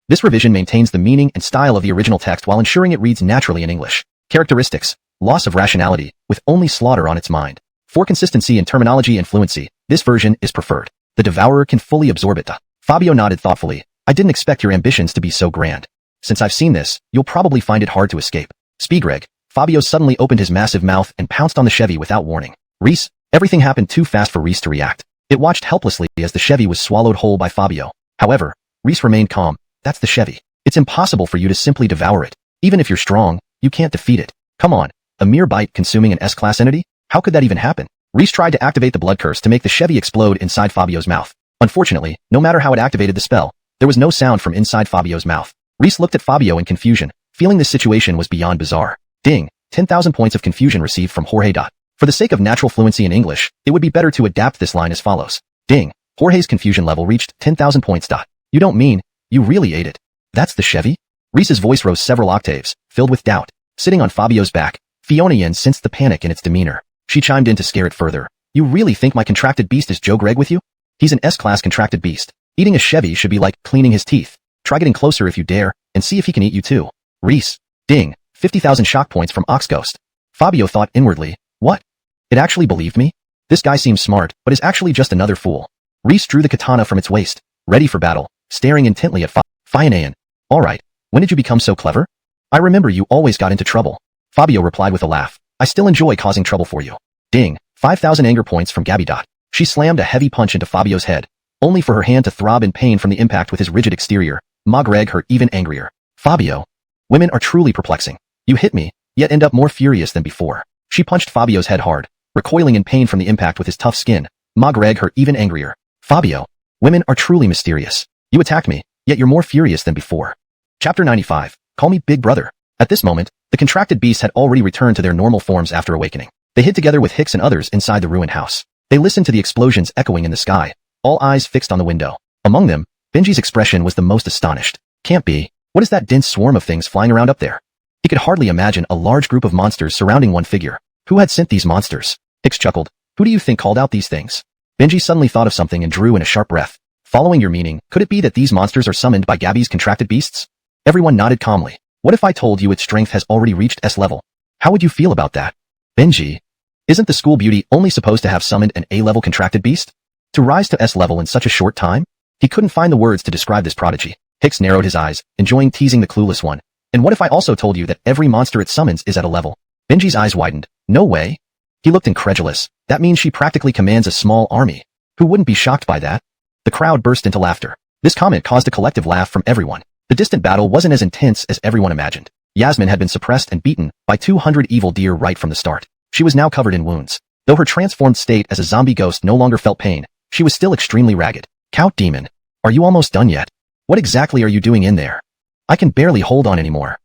S1: This revision maintains the meaning and style of the original text while ensuring it reads naturally in English. Characteristics: loss of rationality, with only slaughter on its mind. For consistency in terminology and fluency, this version is preferred. The Devourer can fully absorb it. Fabio nodded thoughtfully. I didn't expect your ambitions to be so grand. Since I've seen this, you'll probably find it hard to escape. Speegreg. Fabio suddenly opened his massive mouth and pounced on the Chevy without warning. Reese. Everything happened too fast for Reese to react. It watched helplessly as the Chevy was swallowed whole by Fabio. However, Reese remained calm. That's the Chevy. It's impossible for you to simply devour it. Even if you're strong, you can't defeat it. Come on. A mere bite consuming an S-class entity? How could that even happen? Reese tried to activate the blood curse to make the Chevy explode inside Fabio's mouth. Unfortunately, no matter how it activated the spell, there was no sound from inside Fabio's mouth. Reese looked at Fabio in confusion, feeling this situation was beyond bizarre. Ding. 10,000 points of confusion received from Jorge. For the sake of natural fluency in English, it would be better to adapt this line as follows. Ding. Jorge's confusion level reached 10,000 points. You don't mean, you really ate it? That's the Chevy? Reese's voice rose several octaves, filled with doubt. Sitting on Fabio's back, Fiona Yen sensed the panic in its demeanor. She chimed in to scare it further. You really think my contracted beast is Joe Greg with you? He's an S-class contracted beast. Eating a Chevy should be like cleaning his teeth. Try getting closer if you dare, and see if he can eat you too. Reese. Ding. 50,000 shock points from Oxghost. Fabio thought inwardly, what? It actually believed me? This guy seems smart, but is actually just another fool. Reese drew the katana from its waist, ready for battle, staring intently at Fiona. Alright, when did you become so clever? I remember you always got into trouble. Fabio replied with a laugh. I still enjoy causing trouble for you. Ding. 5,000 anger points from Gabby. She slammed a heavy punch into Fabio's head, only for her hand to throb in pain from the impact with his rigid exterior. Ma Greg hurt even angrier. Fabio. Women are truly perplexing. You hit me, yet end up more furious than before. She punched Fabio's head hard, recoiling in pain from the impact with his tough skin. Ma Greg hurt even angrier. Fabio. Women are truly mysterious. You attacked me, yet you're more furious than before. Chapter 95. Call me Big Brother. At this moment, the contracted beasts had already returned to their normal forms after awakening. They hid together with Hicks and others inside the ruined house. They listened to the explosions echoing in the sky, all eyes fixed on the window. Among them, Benji's expression was the most astonished. Can't be. What is that dense swarm of things flying around up there? He could hardly imagine a large group of monsters surrounding one figure. Who had sent these monsters? Hicks chuckled. Who do you think called out these things? Benji suddenly thought of something and drew in a sharp breath. Following your meaning, could it be that these monsters are summoned by Gabby's contracted beasts? Everyone nodded calmly. What if I told you its strength has already reached S level? How would you feel about that? Benji. Isn't the school beauty only supposed to have summoned an A-level contracted beast? To rise to S level in such a short time? He couldn't find the words to describe this prodigy. Hicks narrowed his eyes, enjoying teasing the clueless one. And what if I also told you that every monster it summons is at a level? Benji's eyes widened. No way. He looked incredulous. That means she practically commands a small army. Who wouldn't be shocked by that? The crowd burst into laughter. This comment caused a collective laugh from everyone. The distant battle wasn't as intense as everyone imagined. Yasmin had been suppressed and beaten by 200 evil deer right from the start. She was now covered in wounds. Though her transformed state as a zombie ghost no longer felt pain, she was still extremely ragged. Count Demon, are you almost done yet? What exactly are you doing in there? I can barely hold on anymore.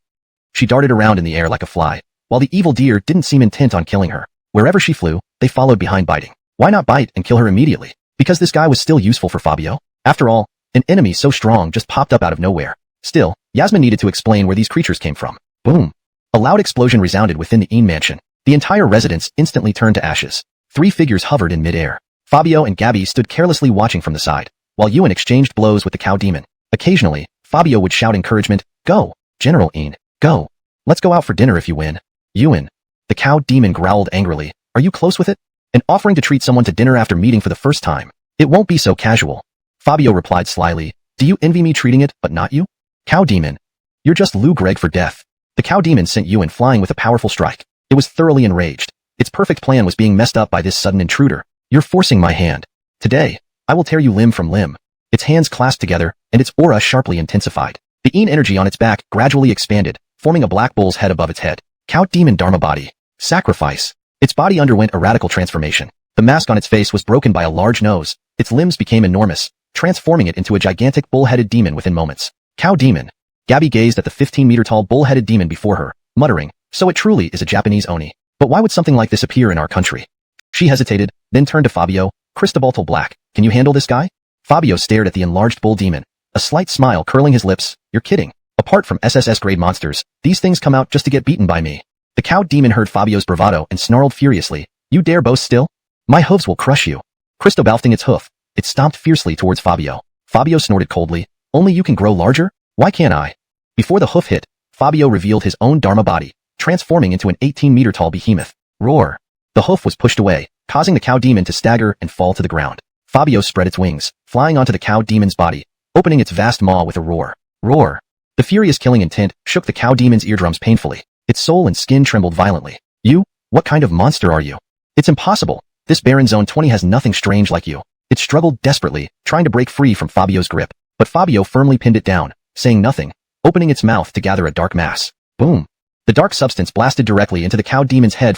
S1: She darted around in the air like a fly, while the evil deer didn't seem intent on killing her. Wherever she flew, they followed behind biting. Why not bite and kill her immediately? Because this guy was still useful for Fabio? After all, an enemy so strong just popped up out of nowhere. Still, Yasmin needed to explain where these creatures came from. Boom! A loud explosion resounded within the Een mansion. The entire residence instantly turned to ashes. 3 figures hovered in midair. Fabio and Gabby stood carelessly watching from the side, while Ewan exchanged blows with the cow demon. Occasionally, Fabio would shout encouragement, "Go, General Een, go. Let's go out for dinner if you win." Ewan. The cow demon growled angrily. "Are you close with it? An offering to treat someone to dinner after meeting for the first time. It won't be so casual." Fabio replied slyly, "Do you envy me treating it, but not you? Cow demon. You're just Lou Gregg for death." The cow demon sent Ewan flying with a powerful strike. It was thoroughly enraged. Its perfect plan was being messed up by this sudden intruder. "You're forcing my hand. Today, I will tear you limb from limb." Its hands clasped together, and its aura sharply intensified. The Een energy on its back gradually expanded, forming a black bull's head above its head. Cow demon Dharma body. Sacrifice. Its body underwent a radical transformation. The mask on its face was broken by a large nose. Its limbs became enormous, transforming it into a gigantic bull-headed demon within moments. Cow demon. Gabby gazed at the 15-meter-tall bull-headed demon before her, muttering, "So it truly is a Japanese Oni. But why would something like this appear in our country?" She hesitated, then turned to Fabio. "Cristobal Black, can you handle this guy?" Fabio stared at the enlarged bull demon, a slight smile curling his lips. "You're kidding. Apart from SSS-grade monsters, these things come out just to get beaten by me." The cow demon heard Fabio's bravado and snarled furiously. "You dare boast still? My hooves will crush you." Cristobal lifting its hoof, it stomped fiercely towards Fabio. Fabio snorted coldly. "Only you can grow larger? Why can't I?" Before the hoof hit, Fabio revealed his own Dharma body, transforming into an 18-meter-tall behemoth. Roar! The hoof was pushed away, causing the cow demon to stagger and fall to the ground. Fabio spread its wings, flying onto the cow demon's body, opening its vast maw with a roar. Roar! The furious killing intent shook the cow demon's eardrums painfully. Its soul and skin trembled violently. "You? What kind of monster are you? It's impossible. This Baron Zone 20 has nothing strange like you." It struggled desperately, trying to break free from Fabio's grip, but Fabio firmly pinned it down, saying nothing, opening its mouth to gather a dark mass. Boom! The dark substance blasted directly into the cow demon's head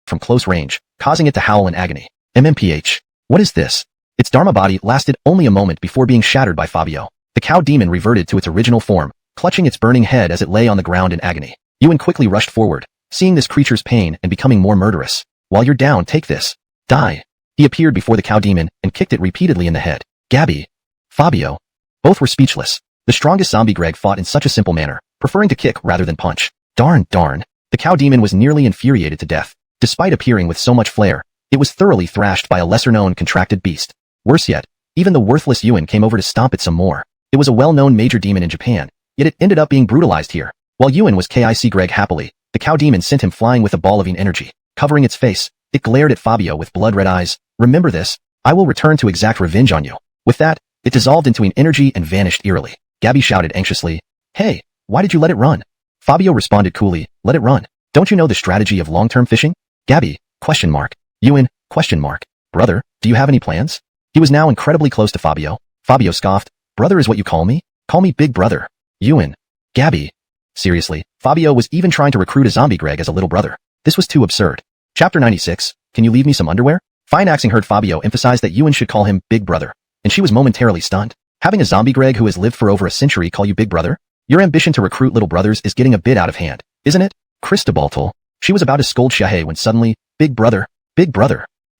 S1: from close range, causing it to howl in agony. MMPH. What is this? Its Dharma body lasted only a moment before being shattered by Fabio. The cow demon reverted to its original form, clutching its burning head as it lay on the ground in agony. Ewan quickly rushed forward, seeing this creature's pain and becoming more murderous. "While you're down, take this. Die." He appeared before the cow demon and kicked it repeatedly in the head. Gabby. Fabio. Both were speechless. The strongest zombie Greg fought in such a simple manner, preferring to kick rather than punch. Darn. The cow demon was nearly infuriated to death. Despite appearing with so much flair, it was thoroughly thrashed by a lesser-known contracted beast. Worse yet, even the worthless Ewan came over to stomp it some more. It was a well-known major demon in Japan, yet it ended up being brutalized here. While Ewan was KIC Greg happily, the cow demon sent him flying with a ball of Een energy. Covering its face, it glared at Fabio with blood-red eyes. "Remember this? I will return to exact revenge on you." With that, it dissolved into Een energy and vanished eerily. Gabby shouted anxiously, "Hey, why did you let it run?" Fabio responded coolly, "Let it run. Don't you know the strategy of long-term fishing?" Gabby, ? Ewan, ? "Brother, do you have any plans?" He was now incredibly close to Fabio. Fabio scoffed, "Brother is what you call me? Call me Big Brother." Ewan. Gabby. Seriously, Fabio was even trying to recruit a zombie Greg as a little brother. This was too absurd. Chapter 96, Can you leave me some underwear? Fine Axing heard Fabio emphasize that Ewan should call him Big Brother, and she was momentarily stunned. Having a zombie Greg who has lived for over a century call you Big Brother? Your ambition to recruit little brothers is getting a bit out of hand, isn't it? Cristobal. She was about to scold Shahe when suddenly, Big Brother.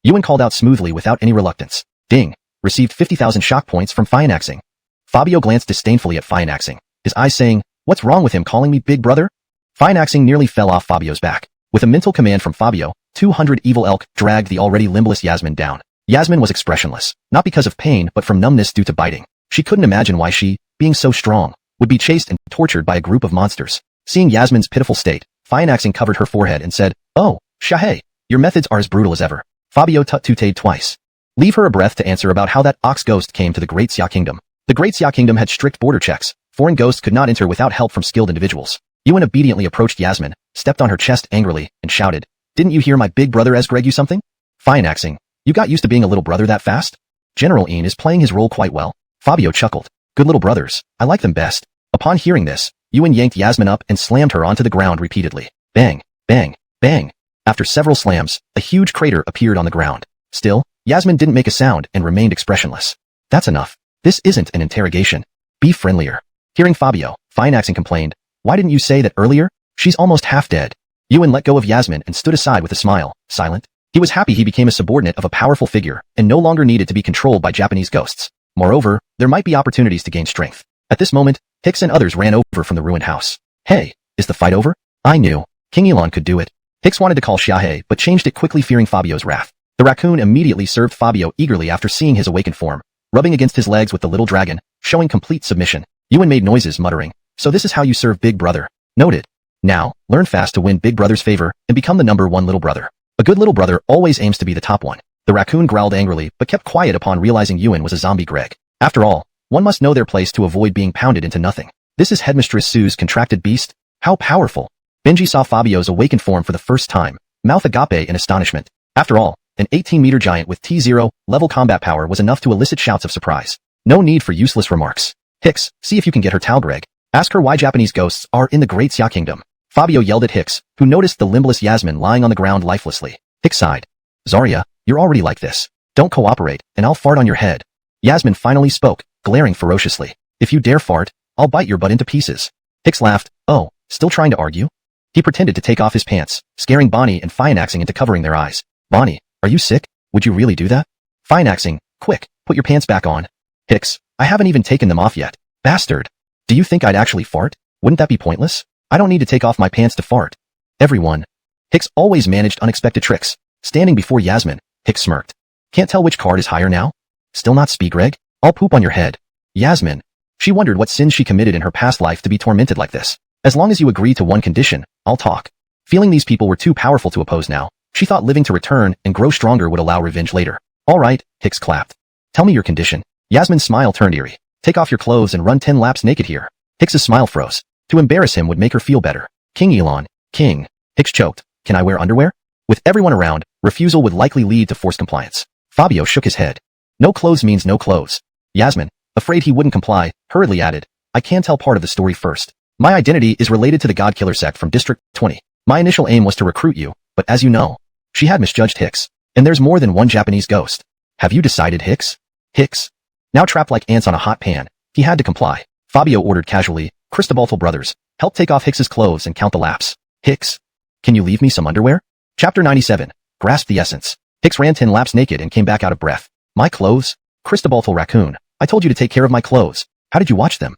S1: Ewan called out smoothly without any reluctance. Ding. Received 50,000 shock points from Fine Axing. Fabio glanced disdainfully at Fine Axing, his eyes saying, "What's wrong with him calling me Big Brother?" Fine Axing nearly fell off Fabio's back. With a mental command from Fabio, 200 evil elk dragged the already limbless Yasmin down. Yasmin was expressionless, not because of pain but from numbness due to biting. She couldn't imagine why she, being so strong, would be chased and tortured by a group of monsters. Seeing Yasmin's pitiful state, Fine Axing covered her forehead and said, "Oh, Shahe, your methods are as brutal as ever." Fabio tut-tutted twice. Leave her a breath to answer about how that ox ghost came to the Great Xia Kingdom. The Great Xia Kingdom had strict border checks. Foreign ghosts could not enter without help from skilled individuals. Ewan obediently approached Yasmin, stepped on her chest angrily, and shouted, "Didn't you hear my big brother as Greg you something?" Fine Axing, you got used to being a little brother that fast? General Een is playing his role quite well. Fabio chuckled. Good little brothers, I like them best. Upon hearing this, Yuan yanked Yasmin up and slammed her onto the ground repeatedly. Bang, bang, bang. After several slams, a huge crater appeared on the ground. Still, Yasmin didn't make a sound and remained expressionless. That's enough. This isn't an interrogation. Be friendlier. Hearing Fabio, Finaxing complained, why didn't you say that earlier? She's almost half dead. Yuan let go of Yasmin and stood aside with a smile, silent. He was happy he became a subordinate of a powerful figure and no longer needed to be controlled by Japanese ghosts. Moreover, there might be opportunities to gain strength. At this moment, Hicks and others ran over from the ruined house. Hey, is the fight over? I knew. King Elon could do it. Hicks wanted to call Xiahe but changed it quickly fearing Fabio's wrath. The raccoon immediately served Fabio eagerly after seeing his awakened form, rubbing against his legs with the little dragon, showing complete submission. Yuan made noises muttering, so this is how you serve Big Brother. Noted. Now, learn fast to win Big Brother's favor and become the #1 little brother. A good little brother always aims to be the top one. The raccoon growled angrily but kept quiet upon realizing Yuan was a zombie Greg. After all, one must know their place to avoid being pounded into nothing. This is Headmistress Sue's contracted beast? How powerful. Benji saw Fabio's awakened form for the first time, mouth agape in astonishment. After all, an 18-meter giant with T0 level combat power was enough to elicit shouts of surprise. No need for useless remarks. Hicks, see if you can get her Tao Greg. Ask her why Japanese ghosts are in the Great Xia Kingdom. Fabio yelled at Hicks, who noticed the limbless Yasmin lying on the ground lifelessly. Hicks sighed. Zarya, you're already like this. Don't cooperate, and I'll fart on your head. Yasmin finally spoke, glaring ferociously. If you dare fart, I'll bite your butt into pieces. Hicks laughed. Oh, still trying to argue? He pretended to take off his pants, scaring Bonnie and Finaxing into covering their eyes. Bonnie, are you sick? Would you really do that? Finaxing, quick, put your pants back on. Hicks, I haven't even taken them off yet. Bastard. Do you think I'd actually fart? Wouldn't that be pointless? I don't need to take off my pants to fart. Everyone. Hicks always managed unexpected tricks. Standing before Yasmin, Hicks smirked. Can't tell which card is higher now? Still not speak, Greg? I'll poop on your head. Yasmin. She wondered what sins she committed in her past life to be tormented like this. As long as you agree to one condition, I'll talk. Feeling these people were too powerful to oppose now, she thought living to return and grow stronger would allow revenge later. All right, Hicks clapped. Tell me your condition. Yasmin's smile turned eerie. Take off your clothes and run 10 laps naked here. Hicks's smile froze. To embarrass him would make her feel better. King Elon. King. Hicks choked. Can I wear underwear? With everyone around, refusal would likely lead to forced compliance. Fabio shook his head. No clothes means no clothes. Yasmin, afraid he wouldn't comply, hurriedly added, I can tell part of the story first. My identity is related to the God Killer sect from District 20. My initial aim was to recruit you, but as you know, she had misjudged Hicks. And there's more than one Japanese ghost. Have you decided, Hicks? Hicks? Now trapped like ants on a hot pan, he had to comply. Fabio ordered casually, Cristobaltal brothers, help take off Hicks's clothes and count the laps. Hicks? Can you leave me some underwear? Chapter 97. Grasp the essence. Hicks ran 10 laps naked and came back out of breath. My clothes? Cristobaltal raccoon, I told you to take care of my clothes. How did you watch them?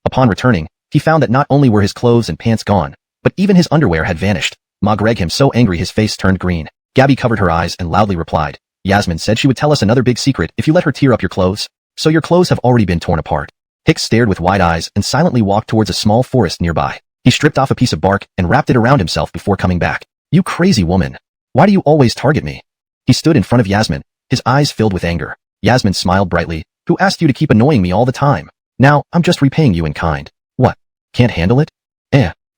S1: Upon returning, he found that not only were his clothes and pants gone, but even his underwear had vanished. Ma Greg him so angry his face turned green. Gabby covered her eyes and loudly replied, Yasmin said she would tell us another big secret if you let her tear up your clothes. So your clothes have already been torn apart. Hicks stared with wide eyes and silently walked towards a small forest nearby. He stripped off a piece of bark and wrapped it around himself before coming back. You crazy woman. Why do you always target me? He stood in front of Yasmin, his eyes filled with anger. Yasmin smiled brightly. Who asked you to keep annoying me all the time? Now, I'm just repaying you in kind. What? Can't handle it?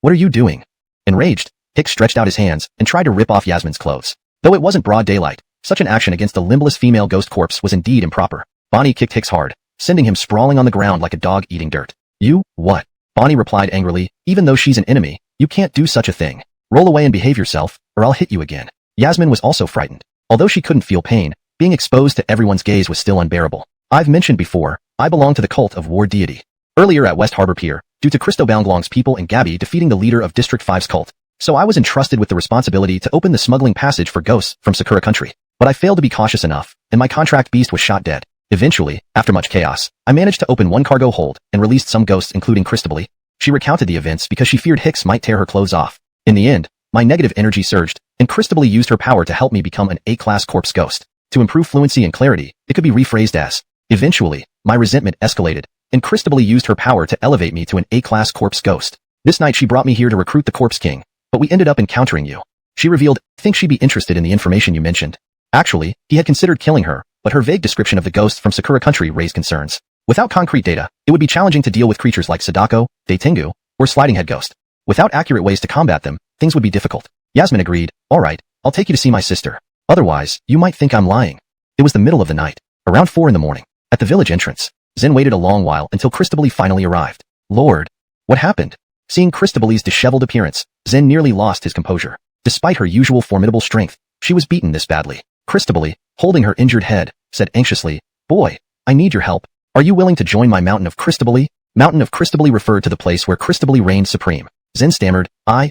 S1: What are you doing? Enraged, Hicks stretched out his hands and tried to rip off Yasmin's clothes. Though it wasn't broad daylight, such an action against a limbless female ghost corpse was indeed improper. Bonnie kicked Hicks hard, sending him sprawling on the ground like a dog eating dirt. You, what? Bonnie replied angrily, even though she's an enemy, you can't do such a thing. Roll away and behave yourself, or I'll hit you again. Yasmin was also frightened. Although she couldn't feel pain, being exposed to everyone's gaze was still unbearable. I've mentioned before, I belong to the cult of War Deity. Earlier at West Harbor Pier, due to Cristobalnglong's people and Gabby defeating the leader of District 5's cult, so I was entrusted with the responsibility to open the smuggling passage for ghosts from Sakura country. But I failed to be cautious enough, and my contract beast was shot dead. Eventually, after much chaos, I managed to open one cargo hold and released some ghosts including Cristobal. She recounted the events because she feared Hicks might tear her clothes off. In the end, my negative energy surged, and Cristobal used her power to help me become an A-class corpse ghost. To improve fluency and clarity, it could be rephrased as, eventually, my resentment escalated, and Cristobal used her power to elevate me to an A-class corpse ghost. This night she brought me here to recruit the Corpse King, but we ended up encountering you. She revealed, I think she'd be interested in the information you mentioned. Actually, he had considered killing her, but her vague description of the ghosts from Sakura country raised concerns. Without concrete data, it would be challenging to deal with creatures like Sadako, Daitengu, or Sliding Head Ghost. Without accurate ways to combat them, things would be difficult. Yasmin agreed, alright, I'll take you to see my sister. Otherwise, you might think I'm lying. It was the middle of the night, around 4 in the morning. At the village entrance, Zen waited a long while until Cristobal finally arrived. Lord, what happened? Seeing Christabel's disheveled appearance, Zen nearly lost his composure. Despite her usual formidable strength, she was beaten this badly. Christabel, holding her injured head, said anxiously, "Boy, I need your help. Are you willing to join my Mountain of Christabel?" Mountain of Christabel referred to the place where Christabel reigned supreme. Zen stammered, I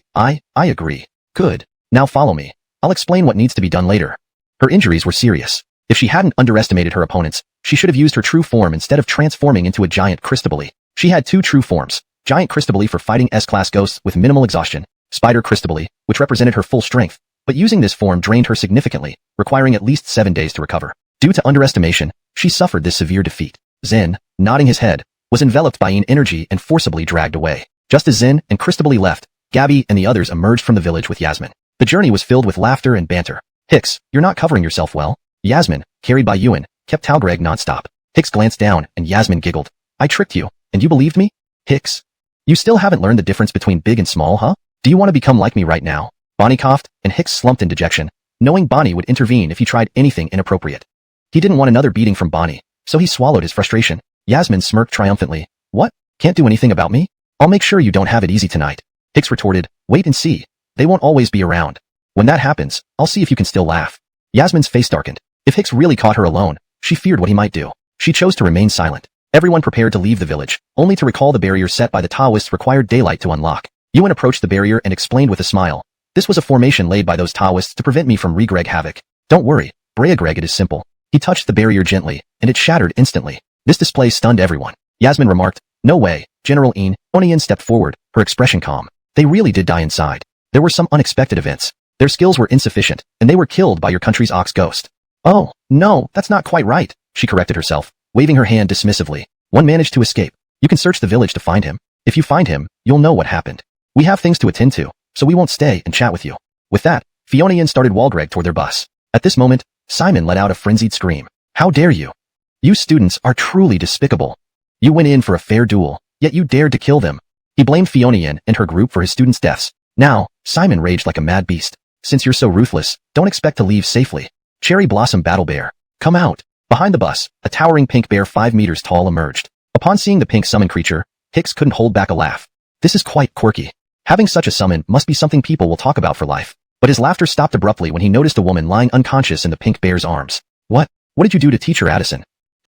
S1: agree. Good. Now follow me. I'll explain what needs to be done later. Her injuries were serious. If she hadn't underestimated her opponents, she should have used her true form instead of transforming into a giant Christabel. She had two true forms, Giant Christabel for fighting S-class ghosts with minimal exhaustion, Spider Christabel, which represented her full strength, but using this form drained her significantly, requiring at least 7 days to recover. Due to underestimation, she suffered this severe defeat. Zen, nodding his head, was enveloped by energy and forcibly dragged away. Just as Zen and Christabel left, Gabby and the others emerged from the village with Yasmin. The journey was filled with laughter and banter. Hicks, you're not covering yourself well. Yasmin, carried by Ewan, kept Talgreg nonstop. Hicks glanced down, and Yasmin giggled. I tricked you, and you believed me? Hicks, you still haven't learned the difference between big and small, huh? Do you want to become like me right now? Bonnie coughed, and Hicks slumped in dejection, knowing Bonnie would intervene if he tried anything inappropriate. He didn't want another beating from Bonnie, so he swallowed his frustration. Yasmin smirked triumphantly. What? Can't do anything about me? I'll make sure you don't have it easy tonight. Hicks retorted, wait and see. They won't always be around. When that happens, I'll see if you can still laugh. Yasmin's face darkened. If Hicks really caught her alone, she feared what he might do. She chose to remain silent. Everyone prepared to leave the village, only to recall the barrier set by the Taoists required daylight to unlock. Ewan approached the barrier and explained with a smile. This was a formation laid by those Taoists to prevent me from re-Greg havoc. Don't worry, Brea-Greg, it is simple. He touched the barrier gently, and it shattered instantly. This display stunned everyone. Yasmin remarked, no way. General Onion stepped forward, her expression calm. They really did die inside. There were some unexpected events. Their skills were insufficient, and they were killed by your country's ox ghost. Oh, no, that's not quite right, she corrected herself, waving her hand dismissively. One managed to escape. You can search the village to find him. If you find him, you'll know what happened. We have things to attend to, so we won't stay and chat with you. With that, Fiona started Walgreg toward their bus. At this moment, Simon let out a frenzied scream. How dare you? You students are truly despicable. You went in for a fair duel, yet you dared to kill them. He blamed Fiona and her group for his students' deaths. Now, Simon raged like a mad beast. Since you're so ruthless, don't expect to leave safely. Cherry Blossom Battle Bear, come out. Behind the bus, a towering pink bear 5 meters tall emerged. Upon seeing the pink summon creature, Hicks couldn't hold back a laugh. This is quite quirky. Having such a summon must be something people will talk about for life. But his laughter stopped abruptly when he noticed a woman lying unconscious in the pink bear's arms. What did you do to Teacher Addison?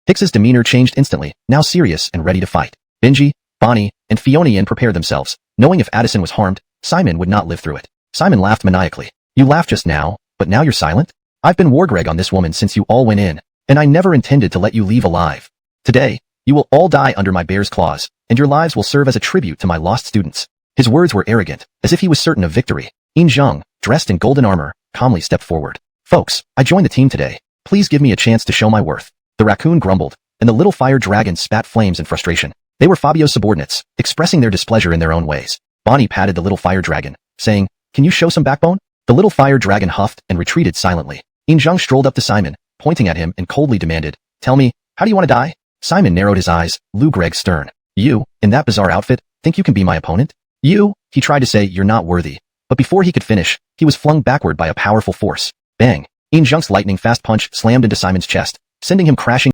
S1: Hicks's demeanor changed instantly, now serious and ready to fight. Benji, Bonnie, and Fiona prepared themselves, knowing if Addison was harmed, Simon would not live through it. Simon laughed maniacally. You laughed just now, but now you're silent? I've been Wargreg on this woman since you all went in, and I never intended to let you leave alive. Today, you will all die under my bear's claws, and your lives will serve as a tribute to my lost students. His words were arrogant, as if he was certain of victory. Yin Zheng, dressed in golden armor, calmly stepped forward. Folks, I joined the team today. Please give me a chance to show my worth. The raccoon grumbled, and the little fire dragon spat flames in frustration. They were Fabio's subordinates, expressing their displeasure in their own ways. Bonnie patted the little fire dragon, saying, Can you show some backbone? The little fire dragon huffed and retreated silently. Yin Zheng strolled up to Simon, pointing at him and coldly demanded, Tell me, how do you want to die? Simon narrowed his eyes, Greg stern. You, in that bizarre outfit, think you can be my opponent? You, he tried to say you're not worthy. But before he could finish, he was flung backward by a powerful force. Bang! Yin Zheng's lightning-fast punch slammed into Simon's chest, sending him crashing.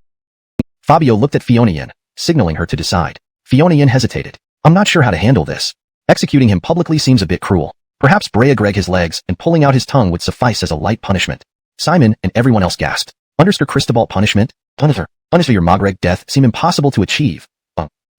S1: Fabio looked at Fiona, signaling her to decide. Fiona hesitated. I'm not sure how to handle this. Executing him publicly seems a bit cruel. Perhaps Brea-Greg his legs and pulling out his tongue would suffice as a light punishment. Simon and everyone else gasped. Underster Cristobal punishment? Honestly, your Magreg death seem impossible to achieve.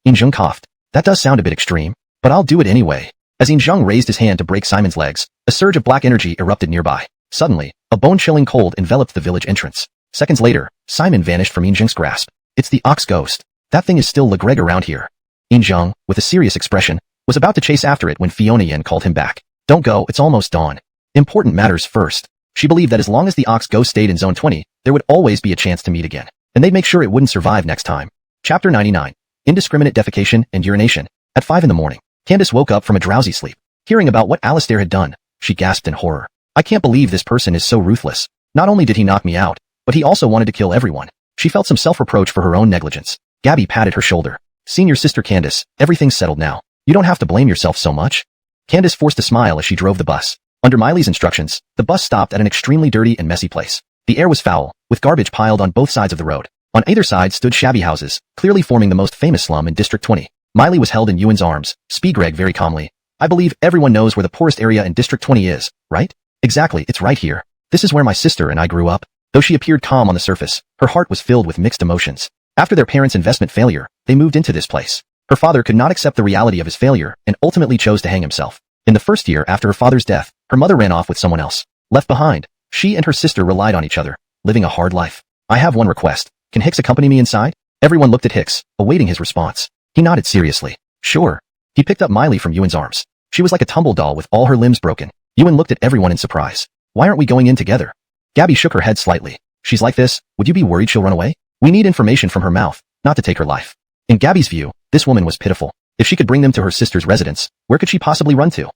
S1: Yin Zheng coughed. That does sound a bit extreme, but I'll do it anyway. As Yin Zheng raised his hand to break Simon's legs, a surge of black energy erupted nearby. Suddenly, a bone-chilling cold enveloped the village entrance. Seconds later, Simon vanished from Yin Zheng's grasp. It's the ox ghost. That thing is still Legreg around here. Yin Zheng, with a serious expression, was about to chase after it when Fiona called him back. Don't go, it's almost dawn. Important matters first. She believed that as long as the ox ghost stayed in Zone 20, there would always be a chance to meet again, and they'd make sure it wouldn't survive next time. Chapter 99. Indiscriminate defecation and urination. At 5 in the morning, Candace woke up from a drowsy sleep. Hearing about what Alistair had done, she gasped in horror. I can't believe this person is so ruthless. Not only did he knock me out, but he also wanted to kill everyone. She felt some self-reproach for her own negligence. Gabby patted her shoulder. Senior sister Candace, everything's settled now. You don't have to blame yourself so much. Candace forced a smile as she drove the bus. Under Miley's instructions, the bus stopped at an extremely dirty and messy place. The air was foul, with garbage piled on both sides of the road. On either side stood shabby houses, clearly forming the most famous slum in District 20. Miley was held in Ewan's arms, Greg very calmly. I believe everyone knows where the poorest area in District 20 is, right? Exactly, it's right here. This is where my sister and I grew up. Though she appeared calm on the surface, her heart was filled with mixed emotions. After their parents' investment failure, they moved into this place. Her father could not accept the reality of his failure and ultimately chose to hang himself. In the first year after her father's death, her mother ran off with someone else. Left behind, she and her sister relied on each other, living a hard life. I have one request. Can Hicks accompany me inside? Everyone looked at Hicks, awaiting his response. He nodded seriously. Sure. He picked up Miley from Ewan's arms. She was like a tumble doll with all her limbs broken. Ewan looked at everyone in surprise. Why aren't we going in together? Gabby shook her head slightly. She's like this, would you be worried she'll run away? We need information from her mouth, not to take her life. In Gabby's view, this woman was pitiful. If she could bring them to her sister's residence, where could she possibly run to?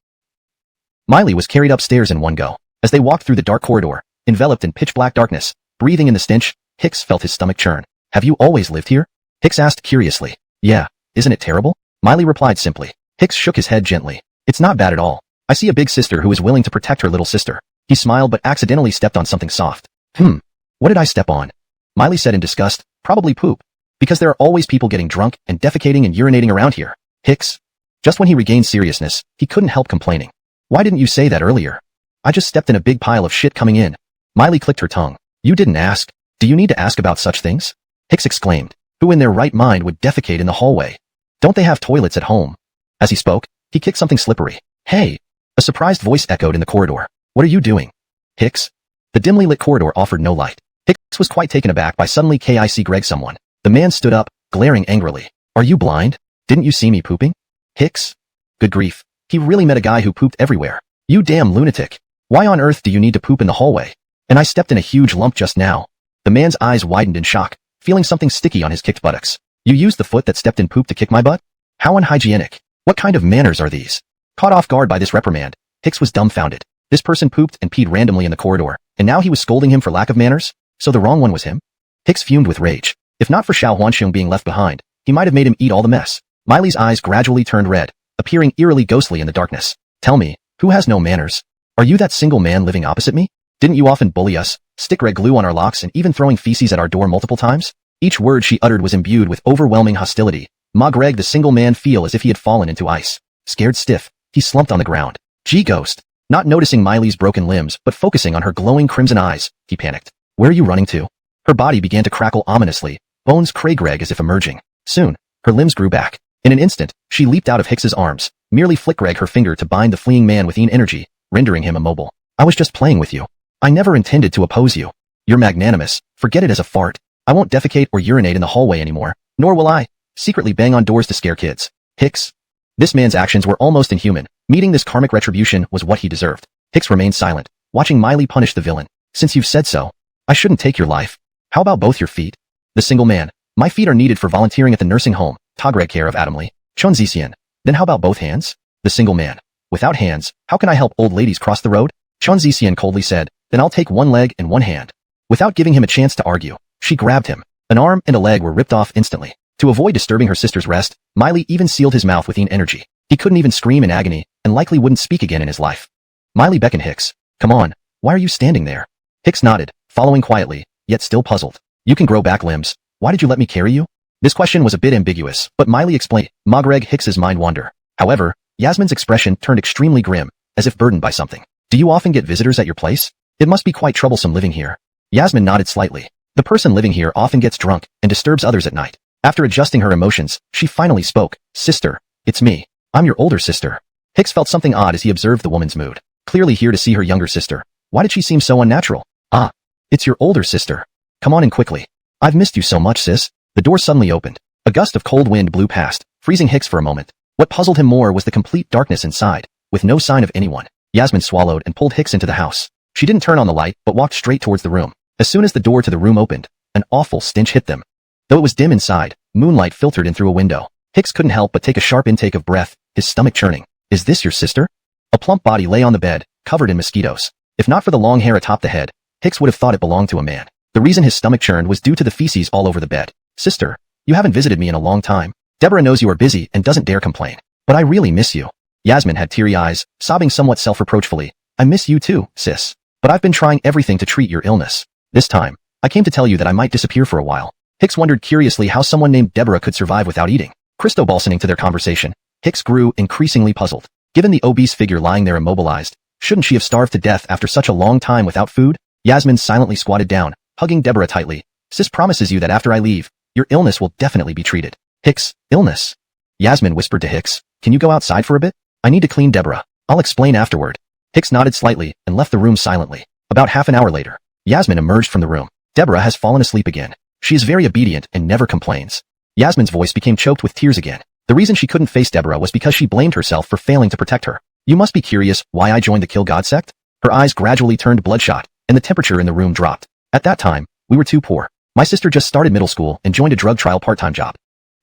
S1: Miley was carried upstairs in one go. As they walked through the dark corridor, enveloped in pitch-black darkness, breathing in the stench, Hicks felt his stomach churn. Have you always lived here? Hicks asked curiously. Yeah, isn't it terrible? Miley replied simply. Hicks shook his head gently. It's not bad at all. I see a big sister who is willing to protect her little sister. He smiled but accidentally stepped on something soft. What did I step on? Miley said in disgust. Probably poop. Because there are always people getting drunk and defecating and urinating around here. Hicks. Just when he regained seriousness, he couldn't help complaining. Why didn't you say that earlier? I just stepped in a big pile of shit coming in. Miley clicked her tongue. You didn't ask. Do you need to ask about such things? Hicks exclaimed. Who in their right mind would defecate in the hallway? Don't they have toilets at home? As he spoke, he kicked something slippery. Hey! A surprised voice echoed in the corridor. What are you doing? Hicks? The dimly lit corridor offered no light. Hicks was quite taken aback by suddenly Greg someone. The man stood up, glaring angrily. Are you blind? Didn't you see me pooping? Hicks? Good grief. He really met a guy who pooped everywhere. You damn lunatic. Why on earth do you need to poop in the hallway? And I stepped in a huge lump just now. The man's eyes widened in shock, feeling something sticky on his kicked buttocks. You used the foot that stepped in poop to kick my butt? How unhygienic. What kind of manners are these? Caught off guard by this reprimand, Hicks was dumbfounded. This person pooped and peed randomly in the corridor, and now he was scolding him for lack of manners? So the wrong one was him? Hicks fumed with rage. If not for Xiao Huanxiong being left behind, he might have made him eat all the mess. Miley's eyes gradually turned red, appearing eerily ghostly in the darkness. Tell me, who has no manners? Are you that single man living opposite me? Didn't you often bully us, stick red glue on our locks and even throwing feces at our door multiple times? Each word she uttered was imbued with overwhelming hostility. Greg the single man feel as if he had fallen into ice. Scared stiff, he slumped on the ground. Gee ghost. Not noticing Miley's broken limbs, but focusing on her glowing crimson eyes, he panicked. Where are you running to? Her body began to crackle ominously, bones Greg as if emerging. Soon, her limbs grew back. In an instant, she leaped out of Hicks's arms, merely flicked Greg her finger to bind the fleeing man with energy, rendering him immobile. I was just playing with you. I never intended to oppose you. You're magnanimous, forget it as a fart. I won't defecate or urinate in the hallway anymore, nor will I secretly bang on doors to scare kids. Hicks. This man's actions were almost inhuman. Meeting this karmic retribution was what he deserved. Hicks remained silent, watching Miley punish the villain. Since you've said so, I shouldn't take your life. How about both your feet? The single man. My feet are needed for volunteering at the nursing home, Greg care of Adamly. Chun Zixian. Then how about both hands? The single man. Without hands, how can I help old ladies cross the road? Chun Zixian coldly said, then I'll take one leg and one hand. Without giving him a chance to argue, she grabbed him. An arm and a leg were ripped off instantly. To avoid disturbing her sister's rest, Miley even sealed his mouth with energy. He couldn't even scream in agony, and likely wouldn't speak again in his life. Miley beckoned Hicks. Come on, why are you standing there? Hicks nodded, following quietly, yet still puzzled. You can grow back limbs. Why did you let me carry you? This question was a bit ambiguous, but Miley explained. Greg Hicks's mind wander. However, Yasmin's expression turned extremely grim, as if burdened by something. Do you often get visitors at your place? It must be quite troublesome living here. Yasmin nodded slightly. The person living here often gets drunk and disturbs others at night. After adjusting her emotions, she finally spoke. Sister, it's me. I'm your older sister. Hicks felt something odd as he observed the woman's mood. Clearly here to see her younger sister. Why did she seem so unnatural? Ah, it's your older sister. Come on in quickly. I've missed you so much, sis. The door suddenly opened. A gust of cold wind blew past, freezing Hicks for a moment. What puzzled him more was the complete darkness inside, with no sign of anyone. Yasmin swallowed and pulled Hicks into the house. She didn't turn on the light, but walked straight towards the room. As soon as the door to the room opened, an awful stench hit them. Though it was dim inside, moonlight filtered in through a window. Hicks couldn't help but take a sharp intake of breath, his stomach churning. Is this your sister? A plump body lay on the bed, covered in mosquitoes. If not for the long hair atop the head, Hicks would have thought it belonged to a man. The reason his stomach churned was due to the feces all over the bed. Sister, you haven't visited me in a long time. Deborah knows you are busy and doesn't dare complain. But I really miss you. Yasmin had teary eyes, sobbing somewhat self-reproachfully. I miss you too, sis. But I've been trying everything to treat your illness. This time, I came to tell you that I might disappear for a while. Hicks wondered curiously how someone named Deborah could survive without eating. Cristobal listening to their conversation, Hicks grew increasingly puzzled. Given the obese figure lying there immobilized, shouldn't she have starved to death after such a long time without food? Yasmin silently squatted down, hugging Deborah tightly. Sis promises you that after I leave, your illness will definitely be treated. Hicks, illness? Yasmin whispered to Hicks, can you go outside for a bit? I need to clean Deborah. I'll explain afterward. Hicks nodded slightly and left the room silently. About half an hour later, Yasmin emerged from the room. Deborah has fallen asleep again. She is very obedient and never complains. Yasmin's voice became choked with tears again. The reason she couldn't face Deborah was because she blamed herself for failing to protect her. You must be curious why I joined the Kill God sect? Her eyes gradually turned bloodshot, and the temperature in the room dropped. At that time, we were too poor. My sister just started middle school and joined a drug trial part-time job.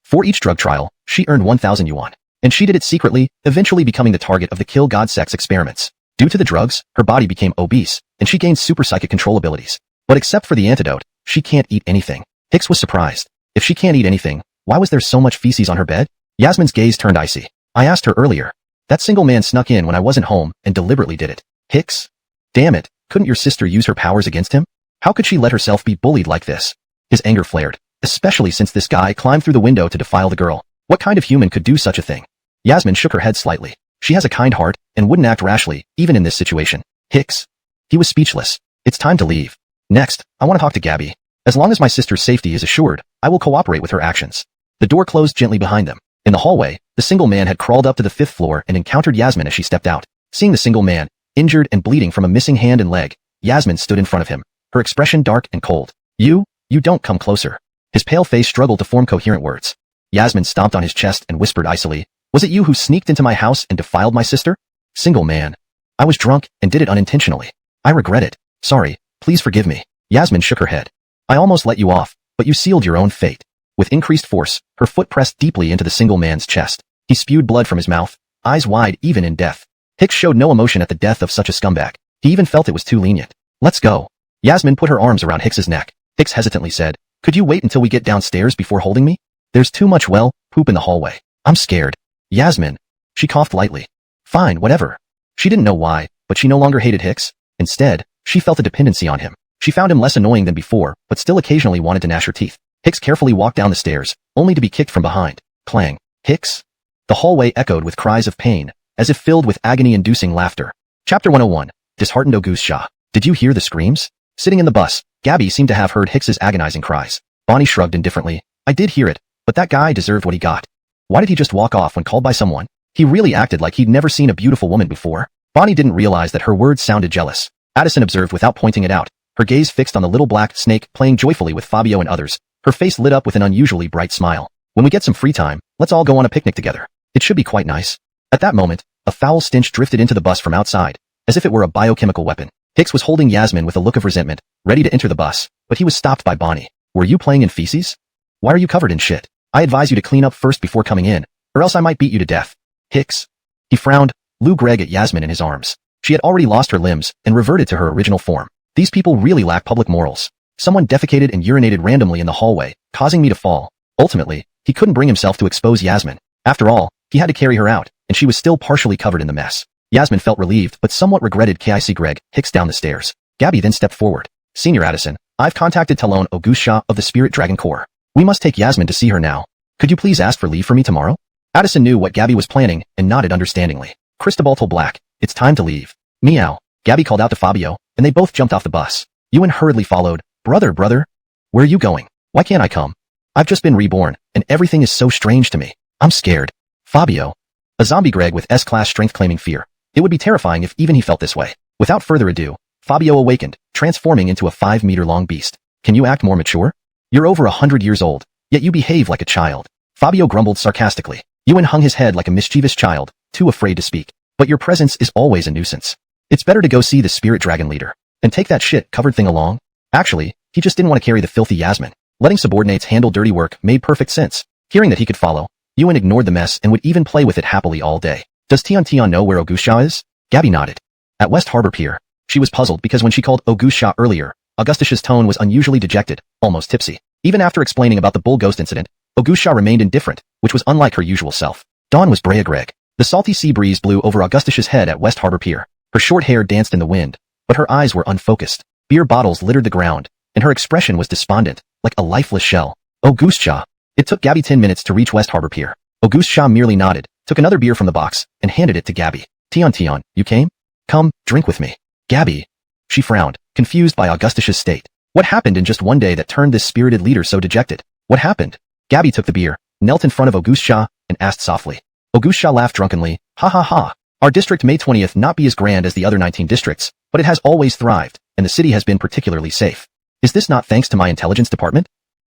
S1: For each drug trial, she earned 1,000 yuan. And she did it secretly, eventually becoming the target of the Kill God sect's experiments. Due to the drugs, her body became obese, and she gained super psychic control abilities. But except for the antidote, she can't eat anything. Hicks was surprised. If she can't eat anything, why was there so much feces on her bed? Yasmin's gaze turned icy. I asked her earlier. That single man snuck in when I wasn't home and deliberately did it. Hicks? Damn it, couldn't your sister use her powers against him? How could she let herself be bullied like this? His anger flared, especially since this guy climbed through the window to defile the girl. What kind of human could do such a thing? Yasmin shook her head slightly. She has a kind heart and wouldn't act rashly, even in this situation. Hicks? He was speechless. It's time to leave. Next, I want to talk to Gabby. As long as my sister's safety is assured, I will cooperate with her actions. The door closed gently behind them. In the hallway, the single man had crawled up to the 5th floor and encountered Yasmin as she stepped out. Seeing the single man, injured and bleeding from a missing hand and leg, Yasmin stood in front of him, her expression dark and cold. You don't come closer. His pale face struggled to form coherent words. Yasmin stomped on his chest and whispered icily, was it you who sneaked into my house and defiled my sister? Single man. I was drunk and did it unintentionally. I regret it. Sorry, please forgive me. Yasmin shook her head. I almost let you off, but you sealed your own fate. With increased force, her foot pressed deeply into the single man's chest. He spewed blood from his mouth, eyes wide even in death. Hicks showed no emotion at the death of such a scumbag. He even felt it was too lenient. Let's go. Yasmin put her arms around Hicks's neck. Hicks hesitantly said, could you wait until we get downstairs before holding me? There's too much, poop in the hallway. I'm scared. Yasmin. She coughed lightly. Fine, whatever. She didn't know why, but she no longer hated Hicks. Instead, she felt a dependency on him. She found him less annoying than before, but still occasionally wanted to gnash her teeth. Hicks carefully walked down the stairs, only to be kicked from behind. Clang. Hicks? The hallway echoed with cries of pain, as if filled with agony-inducing laughter. Chapter 101. Disheartened Augustia. Did you hear the screams? Sitting in the bus, Gabby seemed to have heard Hicks's agonizing cries. Bonnie shrugged indifferently. I did hear it, but that guy deserved what he got. Why did he just walk off when called by someone? He really acted like he'd never seen a beautiful woman before. Bonnie didn't realize that her words sounded jealous. Addison observed without pointing it out, her gaze fixed on the little black snake playing joyfully with Fabio and others. Her face lit up with an unusually bright smile. When we get some free time, let's all go on a picnic together. It should be quite nice. At that moment, a foul stench drifted into the bus from outside, as if it were a biochemical weapon. Hicks was holding Yasmin with a look of resentment, ready to enter the bus, but he was stopped by Bonnie. Were you playing in feces? Why are you covered in shit? I advise you to clean up first before coming in, or else I might beat you to death. Hicks. He frowned, Lou Gregg at Yasmin in his arms. She had already lost her limbs and reverted to her original form. These people really lack public morals. Someone defecated and urinated randomly in the hallway, causing me to fall. Ultimately, he couldn't bring himself to expose Yasmin. After all, he had to carry her out, and she was still partially covered in the mess. Yasmin felt relieved but somewhat regretted Kic Greg Hicks down the stairs. Gabby then stepped forward. Senior Addison, I've contacted Talon Augustia of the Spirit Dragon Corps. We must take Yasmin to see her now. Could you please ask for leave for me tomorrow? Addison knew what Gabby was planning and nodded understandingly. Cristobal told Black, it's time to leave. Meow. Gabby called out to Fabio, and they both jumped off the bus. Ewan hurriedly followed. Brother. Where are you going? Why can't I come? I've just been reborn, and everything is so strange to me. I'm scared. Fabio. A zombie Greg with S-class strength claiming fear. It would be terrifying if even he felt this way. Without further ado, Fabio awakened, transforming into a 5-meter-long beast. Can you act more mature? You're over 100 years old, yet you behave like a child. Fabio grumbled sarcastically. Ewan hung his head like a mischievous child, too afraid to speak. But your presence is always a nuisance. It's better to go see the spirit dragon leader, and take that shit-covered thing along. Actually, he just didn't want to carry the filthy Yasmin. Letting subordinates handle dirty work made perfect sense. Hearing that he could follow, Ewan ignored the mess and would even play with it happily all day. Does Tion know where Augustia is? Gabby nodded. At West Harbor Pier. She was puzzled because when she called Augustia earlier, Augustish's tone was unusually dejected, almost tipsy. Even after explaining about the bull ghost incident, Augustia remained indifferent, which was unlike her usual self. Dawn was Brea Greg. The salty sea breeze blew over Augustish's head at West Harbor Pier. Her short hair danced in the wind, but her eyes were unfocused. Beer bottles littered the ground, and her expression was despondent, like a lifeless shell. Augustia. It took Gabby 10 minutes to reach West Harbor Pier. Auguste Shaw merely nodded, took another beer from the box, and handed it to Gabby. Tion, you came? Come, drink with me. Gabby. She frowned, confused by Augustus's state. What happened in just one day that turned this spirited leader so dejected? What happened? Gabby took the beer, knelt in front of Auguste Shaw, and asked softly. Auguste Shaw laughed drunkenly. Ha ha ha. Our district may 20th not be as grand as the other 19 districts, but it has always thrived, and the city has been particularly safe. Is this not thanks to my intelligence department?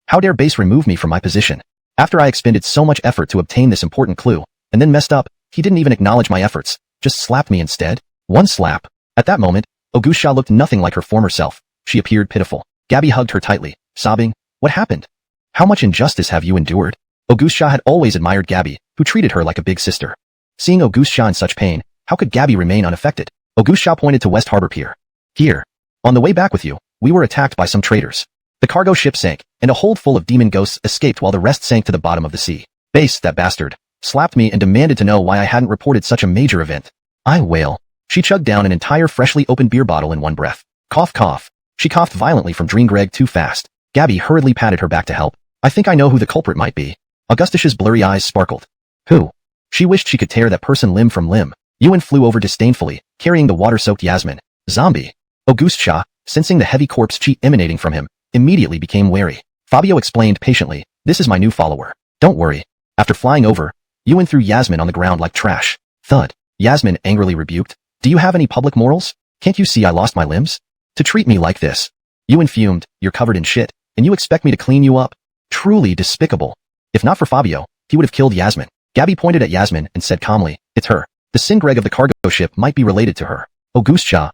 S1: How dare Base remove me from my position? After I expended so much effort to obtain this important clue, and then messed up, he didn't even acknowledge my efforts, just slapped me instead. One slap. At that moment, Auguste Shaw looked nothing like her former self. She appeared pitiful. Gabby hugged her tightly, sobbing. What happened? How much injustice have you endured? Auguste Shaw had always admired Gabby, who treated her like a big sister. Seeing Auguste Shaw in such pain, how could Gabby remain unaffected? Auguste Shaw pointed to West Harbor Pier. Here. On the way back with you, we were attacked by some traitors. The cargo ship sank, and a hold full of demon ghosts escaped while the rest sank to the bottom of the sea. Base, that bastard, slapped me and demanded to know why I hadn't reported such a major event. I wail. She chugged down an entire freshly opened beer bottle in one breath. Cough cough. She coughed violently from drinking Greg too fast. Gabby hurriedly patted her back to help. I think I know who the culprit might be. Augustus's blurry eyes sparkled. Who? She wished she could tear that person limb from limb. Ewan flew over disdainfully, carrying the water-soaked Yasmin. Zombie. Auguste Shaw, sensing the heavy corpse chi emanating from him, immediately became wary. Fabio explained patiently, this is my new follower. Don't worry. After flying over, Ewan threw Yasmin on the ground like trash. Thud. Yasmin angrily rebuked. Do you have any public morals? Can't you see I lost my limbs? To treat me like this. Ewan fumed, you're covered in shit, and you expect me to clean you up? Truly despicable. If not for Fabio, he would have killed Yasmin. Gabby pointed at Yasmin and said calmly, it's her. The Sin Greg of the cargo ship might be related to her. Auguste Shaw.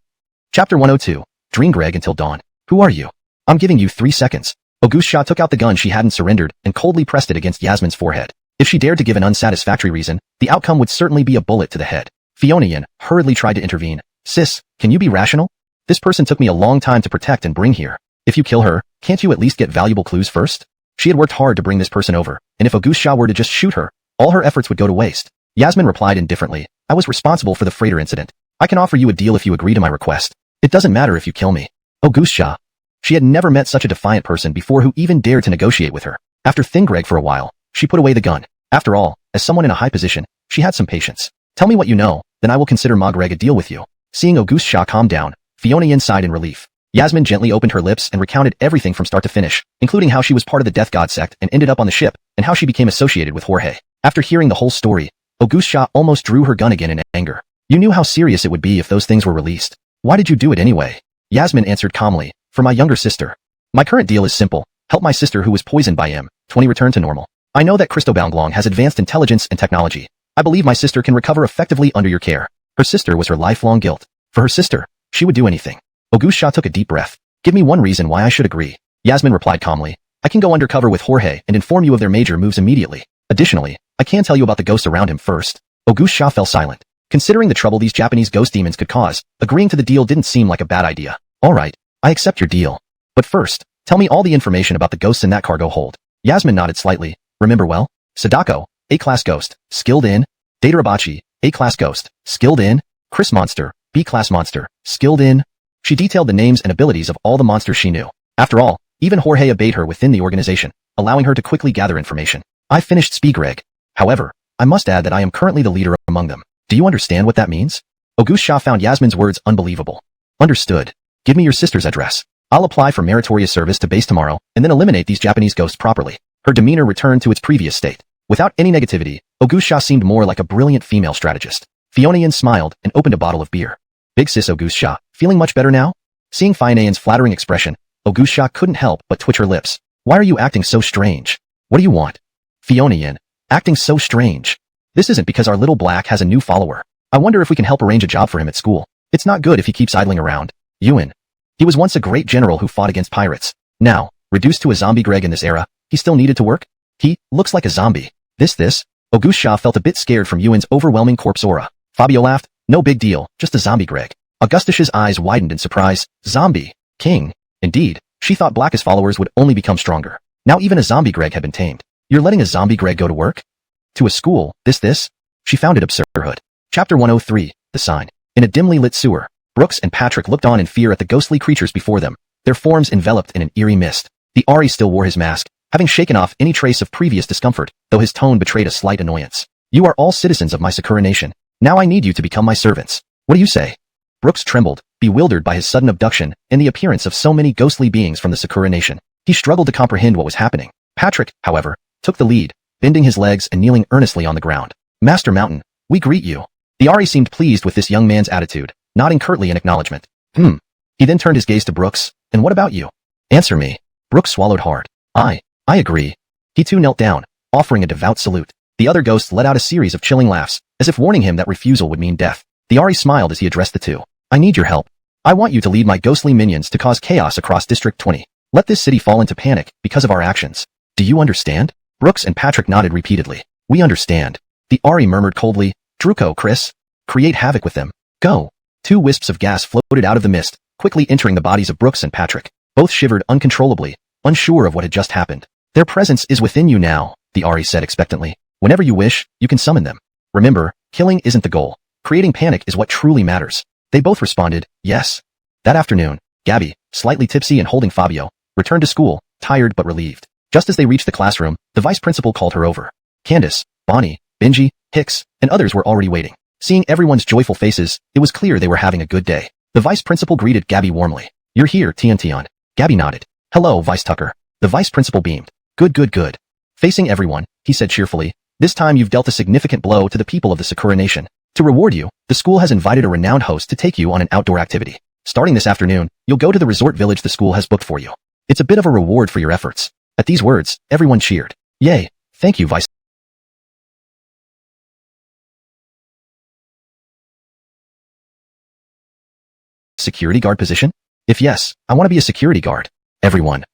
S1: Chapter 102. Dream Greg until dawn. Who are you? I'm giving you 3 seconds. Auguste Shaw took out the gun she hadn't surrendered and coldly pressed it against Yasmin's forehead. If she dared to give an unsatisfactory reason, the outcome would certainly be a bullet to the head. Fiona hurriedly tried to intervene. Sis, can you be rational? This person took me a long time to protect and bring here. If you kill her, can't you at least get valuable clues first? She had worked hard to bring this person over, and if Auguste Shaw were to just shoot her, all her efforts would go to waste. Yasmin replied indifferently, I was responsible for the freighter incident. I can offer you a deal if you agree to my request. It doesn't matter if you kill me. Auguste Shaw. She had never met such a defiant person before who even dared to negotiate with her. After Thin Greg for a while, she put away the gun. After all, as someone in a high position, she had some patience. Tell me what you know, then I will consider Ma Greg a deal with you. Seeing Auguste Shaw calm down, Fiona sighed in relief. Yasmin gently opened her lips and recounted everything from start to finish, including how she was part of the Death God sect and ended up on the ship, and how she became associated with Jorge. After hearing the whole story, Auguste Shaw almost drew her gun again in anger. You knew how serious it would be if those things were released. Why did you do it anyway? Yasmin answered calmly, for my younger sister. My current deal is simple. Help my sister who was poisoned by M20 return to normal. I know that Christobaumglong has advanced intelligence and technology. I believe my sister can recover effectively under your care. Her sister was her lifelong guilt. For her sister, she would do anything. Auguste Shaw took a deep breath. Give me one reason why I should agree. Yasmin replied calmly. I can go undercover with Jorge and inform you of their major moves immediately. Additionally, I can tell you about the ghosts around him first. Auguste Shaw fell silent. Considering the trouble these Japanese ghost demons could cause, agreeing to the deal didn't seem like a bad idea. Alright, I accept your deal. But first, tell me all the information about the ghosts in that cargo hold. Yasmin nodded slightly. Remember well? Sadako, A-class ghost, skilled in. Datarabachi, A-class ghost, skilled in. Chris Monster, B-class monster, skilled in. She detailed the names and abilities of all the monsters she knew. After all, even Jorge obeyed her within the organization, allowing her to quickly gather information. I finished Spigreg. However, I must add that I am currently the leader among them. Do you understand what that means? Auguste Shaw found Yasmin's words unbelievable. Understood. Give me your sister's address. I'll apply for meritorious service to base tomorrow, and then eliminate these Japanese ghosts properly. Her demeanor returned to its previous state. Without any negativity, Auguste Shaw seemed more like a brilliant female strategist. Fiona smiled and opened a bottle of beer. Big sis Auguste Shaw, feeling much better now? Seeing Fiona's flattering expression, Auguste Shaw couldn't help but twitch her lips. Why are you acting so strange? What do you want? Fiona, acting so strange. This isn't because our little black has a new follower. I wonder if we can help arrange a job for him at school. It's not good if he keeps idling around. Ewan. He was once a great general who fought against pirates. Now, reduced to a zombie Greg in this era, he still needed to work? He looks like a zombie. This? Auguste Shaw felt a bit scared from Ewan's overwhelming corpse aura. Fabio laughed. No big deal, just a zombie Greg. Augustus's eyes widened in surprise. Zombie. King. Indeed, she thought Black's followers would only become stronger. Now even a zombie Greg had been tamed. You're letting a zombie Greg go to work? To a school, this? She found it absurdhood. Chapter 103, The Sign. In a dimly lit sewer, Brooks and Patrick looked on in fear at the ghostly creatures before them, their forms enveloped in an eerie mist. The Ari still wore his mask, having shaken off any trace of previous discomfort, though his tone betrayed a slight annoyance. You are all citizens of my Sakura nation. Now I need you to become my servants. What do you say? Brooks trembled, bewildered by his sudden abduction and the appearance of so many ghostly beings from the Sakura nation. He struggled to comprehend what was happening. Patrick, however, took the lead, bending his legs and kneeling earnestly on the ground. Master Mountain, we greet you. The Ari seemed pleased with this young man's attitude, nodding curtly in acknowledgement. He then turned his gaze to Brooks. And what about you? Answer me. Brooks swallowed hard. I agree. He too knelt down, offering a devout salute. The other ghosts let out a series of chilling laughs, as if warning him that refusal would mean death. The Ari smiled as he addressed the two. I need your help. I want you to lead my ghostly minions to cause chaos across District 20. Let this city fall into panic because of our actions. Do you understand? Brooks and Patrick nodded repeatedly. We understand. The Ari murmured coldly. Druko, Chris. Create havoc with them. Go. 2 wisps of gas floated out of the mist, quickly entering the bodies of Brooks and Patrick. Both shivered uncontrollably, unsure of what had just happened. Their presence is within you now, the Ari said expectantly. Whenever you wish, you can summon them. Remember, killing isn't the goal. Creating panic is what truly matters. They both responded, yes. That afternoon, Gabby, slightly tipsy and holding Fabio, returned to school, tired but relieved. Just as they reached the classroom, the vice principal called her over. Candace, Bonnie, Benji, Hicks, and others were already waiting. Seeing everyone's joyful faces, it was clear they were having a good day. The vice principal greeted Gabby warmly. You're here, Tion. Gabby nodded. Hello, Vice Tucker. The vice principal beamed. Good. Facing everyone, he said cheerfully, this time you've dealt a significant blow to the people of the Sakura Nation. To reward you, the school has invited a renowned host to take you on an outdoor activity. Starting this afternoon, you'll go to the resort village the school has booked for you. It's a bit of a reward for your efforts. At these words, everyone cheered. Yay, thank you, Vice. Security guard position? If yes, I want to be a security guard. Everyone.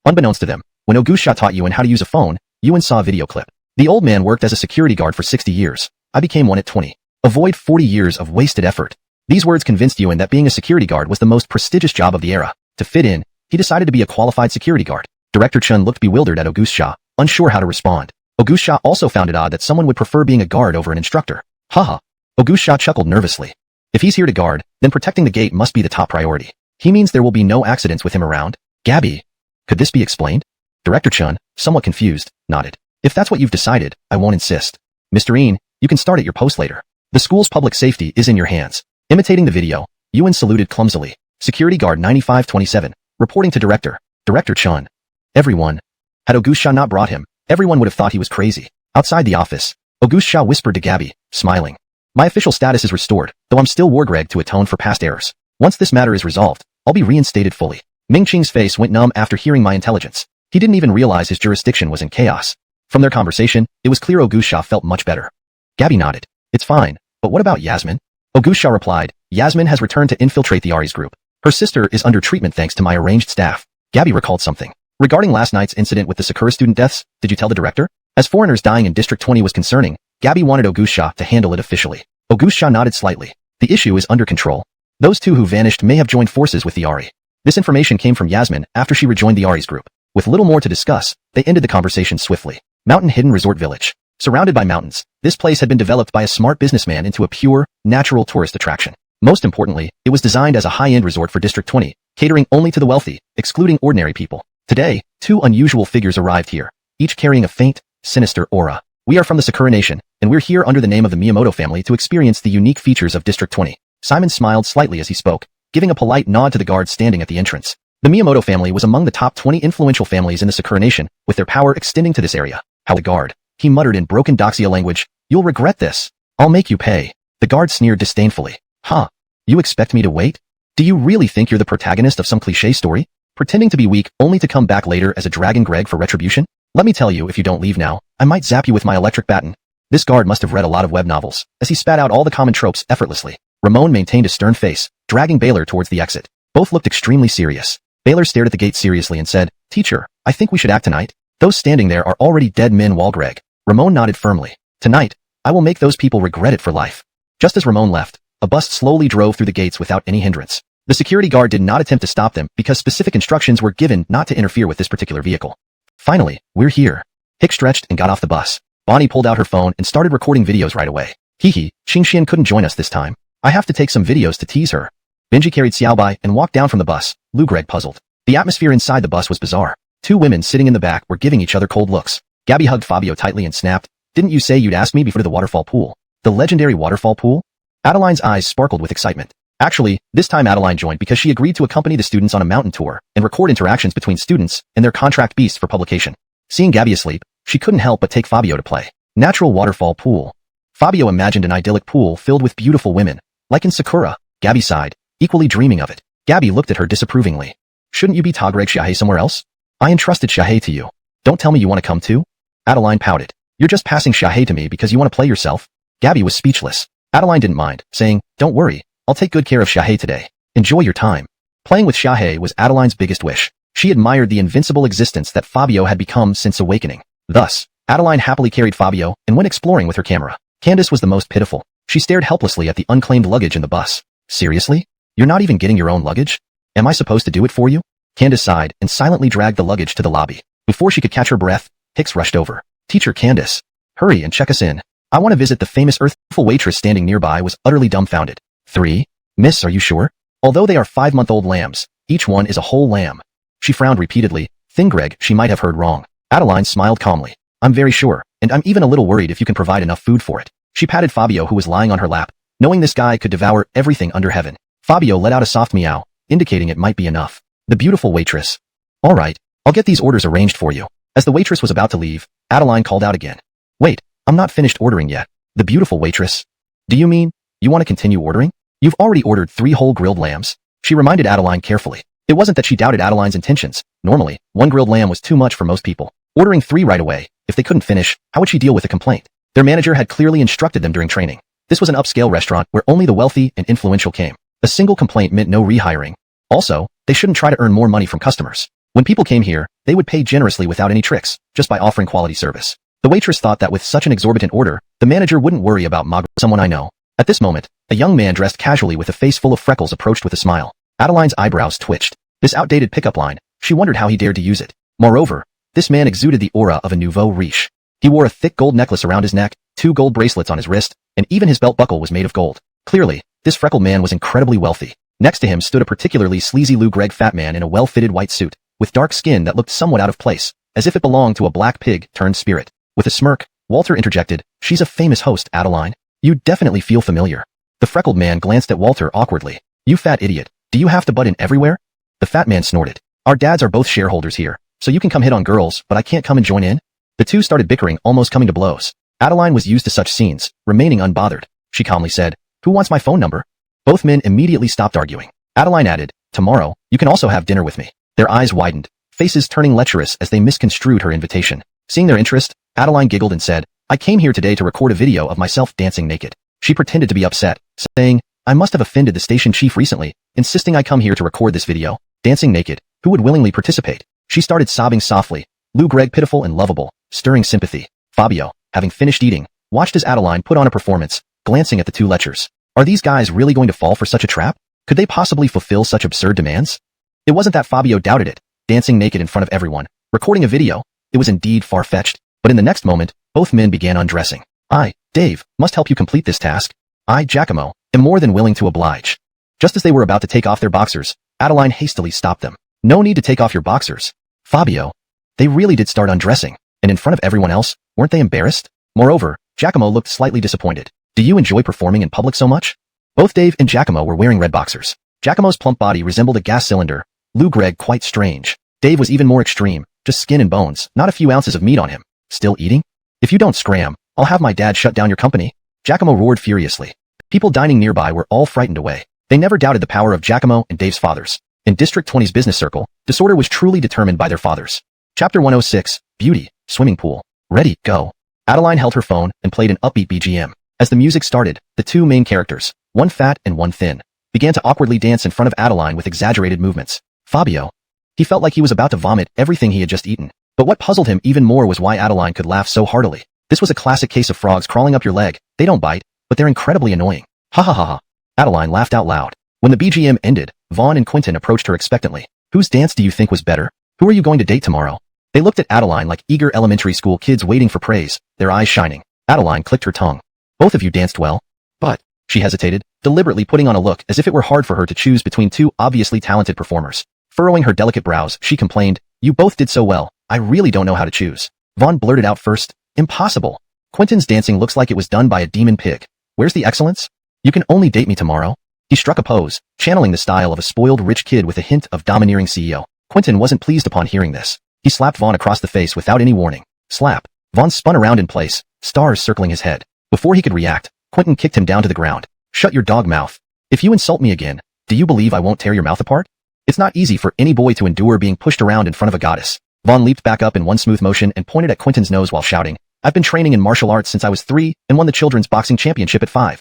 S1: Unbeknownst to them, when Ogusha taught Yuan how to use a phone, Yuan saw a video clip. The old man worked as a security guard for 60 years. I became one at 20. Avoid 40 years of wasted effort. These words convinced Yuan that being a security guard was the most prestigious job of the era. To fit in, he decided to be a qualified security guard. Director Chun looked bewildered at Ogusha, unsure how to respond. Ogusha also found it odd that someone would prefer being a guard over an instructor. Haha. Ogusha chuckled nervously. If he's here to guard, then protecting the gate must be the top priority. He means there will be no accidents with him around. Gabby. Could this be explained? Director Chun, somewhat confused, nodded. If that's what you've decided, I won't insist. Mr. Een, you can start at your post later. The school's public safety is in your hands. Imitating the video, Yuan saluted clumsily. Security guard 9527, reporting to Director Chun. Everyone. Had Ogusha not brought him, everyone would have thought he was crazy. Outside the office, Ogusha whispered to Gabby, smiling. My official status is restored, though I'm still Wargreg to atone for past errors. Once this matter is resolved, I'll be reinstated fully. Mingqing's face went numb after hearing my intelligence. He didn't even realize his jurisdiction was in chaos. From their conversation, it was clear Ogusha felt much better. Gabby nodded. It's fine, but what about Yasmin? Ogusha replied, Yasmin has returned to infiltrate the Ari's group. Her sister is under treatment thanks to my arranged staff. Gabby recalled something. Regarding last night's incident with the Sakura student deaths, did you tell the director? As foreigners dying in District 20 was concerning, Gabby wanted Ogusha to handle it officially. Ogusha nodded slightly. The issue is under control. Those two who vanished may have joined forces with the Ari. This information came from Yasmin after she rejoined the Ari's group. With little more to discuss, they ended the conversation swiftly. Mountain Hidden Resort Village. Surrounded by mountains, this place had been developed by a smart businessman into a pure, natural tourist attraction. Most importantly, it was designed as a high-end resort for District 20, catering only to the wealthy, excluding ordinary people. Today, 2 unusual figures arrived here, each carrying a faint, sinister aura. We are from the Sakura Nation, and we're here under the name of the Miyamoto family to experience the unique features of District 20. Simon smiled slightly as he spoke, giving a polite nod to the guards standing at the entrance. The Miyamoto family was among the top 20 influential families in the Sakura Nation, with their power extending to this area. How the guard, he muttered in broken Doxia language, you'll regret this. I'll make you pay. The guard sneered disdainfully. Huh? You expect me to wait? Do you really think you're the protagonist of some cliché story? Pretending to be weak only to come back later as a Dragon Greg for retribution? Let me tell you, if you don't leave now, I might zap you with my electric baton. This guard must have read a lot of web novels, as he spat out all the common tropes effortlessly. Ramon maintained a stern face, dragging Baylor towards the exit. Both looked extremely serious. Baylor stared at the gate seriously and said, Teacher, I think we should act tonight. Those standing there are already dead men, Walgreg. Ramon nodded firmly. Tonight, I will make those people regret it for life. Just as Ramon left, a bus slowly drove through the gates without any hindrance. The security guard did not attempt to stop them because specific instructions were given not to interfere with this particular vehicle. Finally, we're here. Hick stretched and got off the bus. Bonnie pulled out her phone and started recording videos right away. Hee, Xingxian couldn't join us this time. I have to take some videos to tease her. Benji carried Xiaobai and walked down from the bus, Lou Greg puzzled. The atmosphere inside the bus was bizarre. Two women sitting in the back were giving each other cold looks. Gabby hugged Fabio tightly and snapped, "Didn't you say you'd ask me before the waterfall pool? The legendary waterfall pool?" Adeline's eyes sparkled with excitement. Actually, this time Adeline joined because she agreed to accompany the students on a mountain tour and record interactions between students and their contract beasts for publication. Seeing Gabby asleep, she couldn't help but take Fabio to play. Natural waterfall pool. Fabio imagined an idyllic pool filled with beautiful women, like in Sakura. Gabby sighed, equally dreaming of it. Gabby looked at her disapprovingly. "Shouldn't you be Tagreg Shahe somewhere else? I entrusted Shahe to you. Don't tell me you want to come too?" Adeline pouted. "You're just passing Shahe to me because you want to play yourself?" Gabby was speechless. Adeline didn't mind, saying, "Don't worry, I'll take good care of Shahe today. Enjoy your time." Playing with Shahe was Adeline's biggest wish. She admired the invincible existence that Fabio had become since awakening. Thus, Adeline happily carried Fabio and went exploring with her camera. Candace was the most pitiful. She stared helplessly at the unclaimed luggage in the bus. "Seriously? You're not even getting your own luggage? Am I supposed to do it for you?" Candace sighed and silently dragged the luggage to the lobby. Before she could catch her breath, Hicks rushed over. "Teacher Candace, hurry and check us in. I want to visit the famous earthful." Waitress standing nearby was utterly dumbfounded. "3? Miss, are you sure? Although they are 5-month-old lambs, each one is a whole lamb." She frowned repeatedly, thinking Greg she might have heard wrong. Adeline smiled calmly. "I'm very sure, and I'm even a little worried if you can provide enough food for it." She patted Fabio who was lying on her lap, knowing this guy could devour everything under heaven. Fabio let out a soft meow, indicating it might be enough. The beautiful waitress. "All right, I'll get these orders arranged for you." As the waitress was about to leave, Adeline called out again. "Wait, I'm not finished ordering yet." The beautiful waitress. "Do you mean, you want to continue ordering? You've already ordered 3 whole grilled lambs." She reminded Adeline carefully. It wasn't that she doubted Adeline's intentions. Normally, 1 grilled lamb was too much for most people. Ordering 3 right away, if they couldn't finish, how would she deal with a complaint? Their manager had clearly instructed them during training. This was an upscale restaurant where only the wealthy and influential came. A single complaint meant no rehiring. Also, they shouldn't try to earn more money from customers. When people came here, they would pay generously without any tricks, just by offering quality service. The waitress thought that with such an exorbitant order, the manager wouldn't worry about someone I know. At this moment, a young man dressed casually with a face full of freckles approached with a smile. Adeline's eyebrows twitched. This outdated pickup line, she wondered how he dared to use it. Moreover, this man exuded the aura of a nouveau riche. He wore a thick gold necklace around his neck, 2 gold bracelets on his wrist, and even his belt buckle was made of gold. Clearly, this freckled man was incredibly wealthy. Next to him stood a particularly sleazy Lou Gregg fat man in a well-fitted white suit, with dark skin that looked somewhat out of place, as if it belonged to a black pig turned spirit. With a smirk, Walter interjected, "She's a famous host, Adeline. You definitely feel familiar." The freckled man glanced at Walter awkwardly. "You fat idiot, do you have to butt in everywhere?" The fat man snorted. "Our dads are both shareholders here, so you can come hit on girls, but I can't come and join in?" The two started bickering, almost coming to blows. Adeline was used to such scenes, remaining unbothered. She calmly said, "Who wants my phone number?" Both men immediately stopped arguing. Adeline added, "Tomorrow, you can also have dinner with me." Their eyes widened, faces turning lecherous as they misconstrued her invitation. Seeing their interest, Adeline giggled and said, "I came here today to record a video of myself dancing naked." She pretended to be upset, saying, "I must have offended the station chief recently, insisting I come here to record this video. Dancing naked, who would willingly participate?" She started sobbing softly, Lou Gregg pitiful and lovable, stirring sympathy. Fabio, having finished eating, watched as Adeline put on a performance, glancing at the 2 lechers. Are these guys really going to fall for such a trap? Could they possibly fulfill such absurd demands? It wasn't that Fabio doubted it. Dancing naked in front of everyone, recording a video, it was indeed far-fetched. But in the next moment, both men began undressing. "I, Dave, must help you complete this task. I, Giacomo, am more than willing to oblige." Just as they were about to take off their boxers, Adeline hastily stopped them. "No need to take off your boxers. Fabio." They really did start undressing, and in front of everyone else, weren't they embarrassed? Moreover, Giacomo looked slightly disappointed. "Do you enjoy performing in public so much?" Both Dave and Giacomo were wearing red boxers. Giacomo's plump body resembled a gas cylinder, Lou Gregg quite strange. Dave was even more extreme, just skin and bones, not a few ounces of meat on him. "Still eating? If you don't scram, I'll have my dad shut down your company." Giacomo roared furiously. People dining nearby were all frightened away. They never doubted the power of Giacomo and Dave's fathers. In District 20's business circle, disorder was truly determined by their fathers. Chapter 106, Beauty, Swimming Pool. Ready, go. Adeline held her phone and played an upbeat BGM. As the music started, the 2 main characters, one fat and one thin, began to awkwardly dance in front of Adeline with exaggerated movements. Fabio. He felt like he was about to vomit everything he had just eaten. But what puzzled him even more was why Adeline could laugh so heartily. This was a classic case of frogs crawling up your leg. They don't bite, but they're incredibly annoying. Ha ha ha ha. Adeline laughed out loud. When the BGM ended, Vaughn and Quentin approached her expectantly. "Whose dance do you think was better? Who are you going to date tomorrow?" They looked at Adeline like eager elementary school kids waiting for praise, their eyes shining. Adeline clicked her tongue. "Both of you danced well. But," she hesitated, deliberately putting on a look as if it were hard for her to choose between 2 obviously talented performers. Furrowing her delicate brows, she complained, You both did so well. I really don't know how to choose. Vaughn blurted out first. Impossible. Quentin's dancing looks like it was done by a demon pig. Where's the excellence? You can only date me tomorrow. He struck a pose, channeling the style of a spoiled rich kid with a hint of domineering CEO. Quentin wasn't pleased upon hearing this. He slapped Vaughn across the face without any warning. Slap. Vaughn spun around in place, stars circling his head. Before he could react, Quentin kicked him down to the ground. Shut your dog mouth. If you insult me again, do you believe I won't tear your mouth apart? It's not easy for any boy to endure being pushed around in front of a goddess. Vaughn leaped back up in one smooth motion and pointed at Quentin's nose while shouting, I've been training in martial arts since I was 3 and won the children's boxing championship at 5.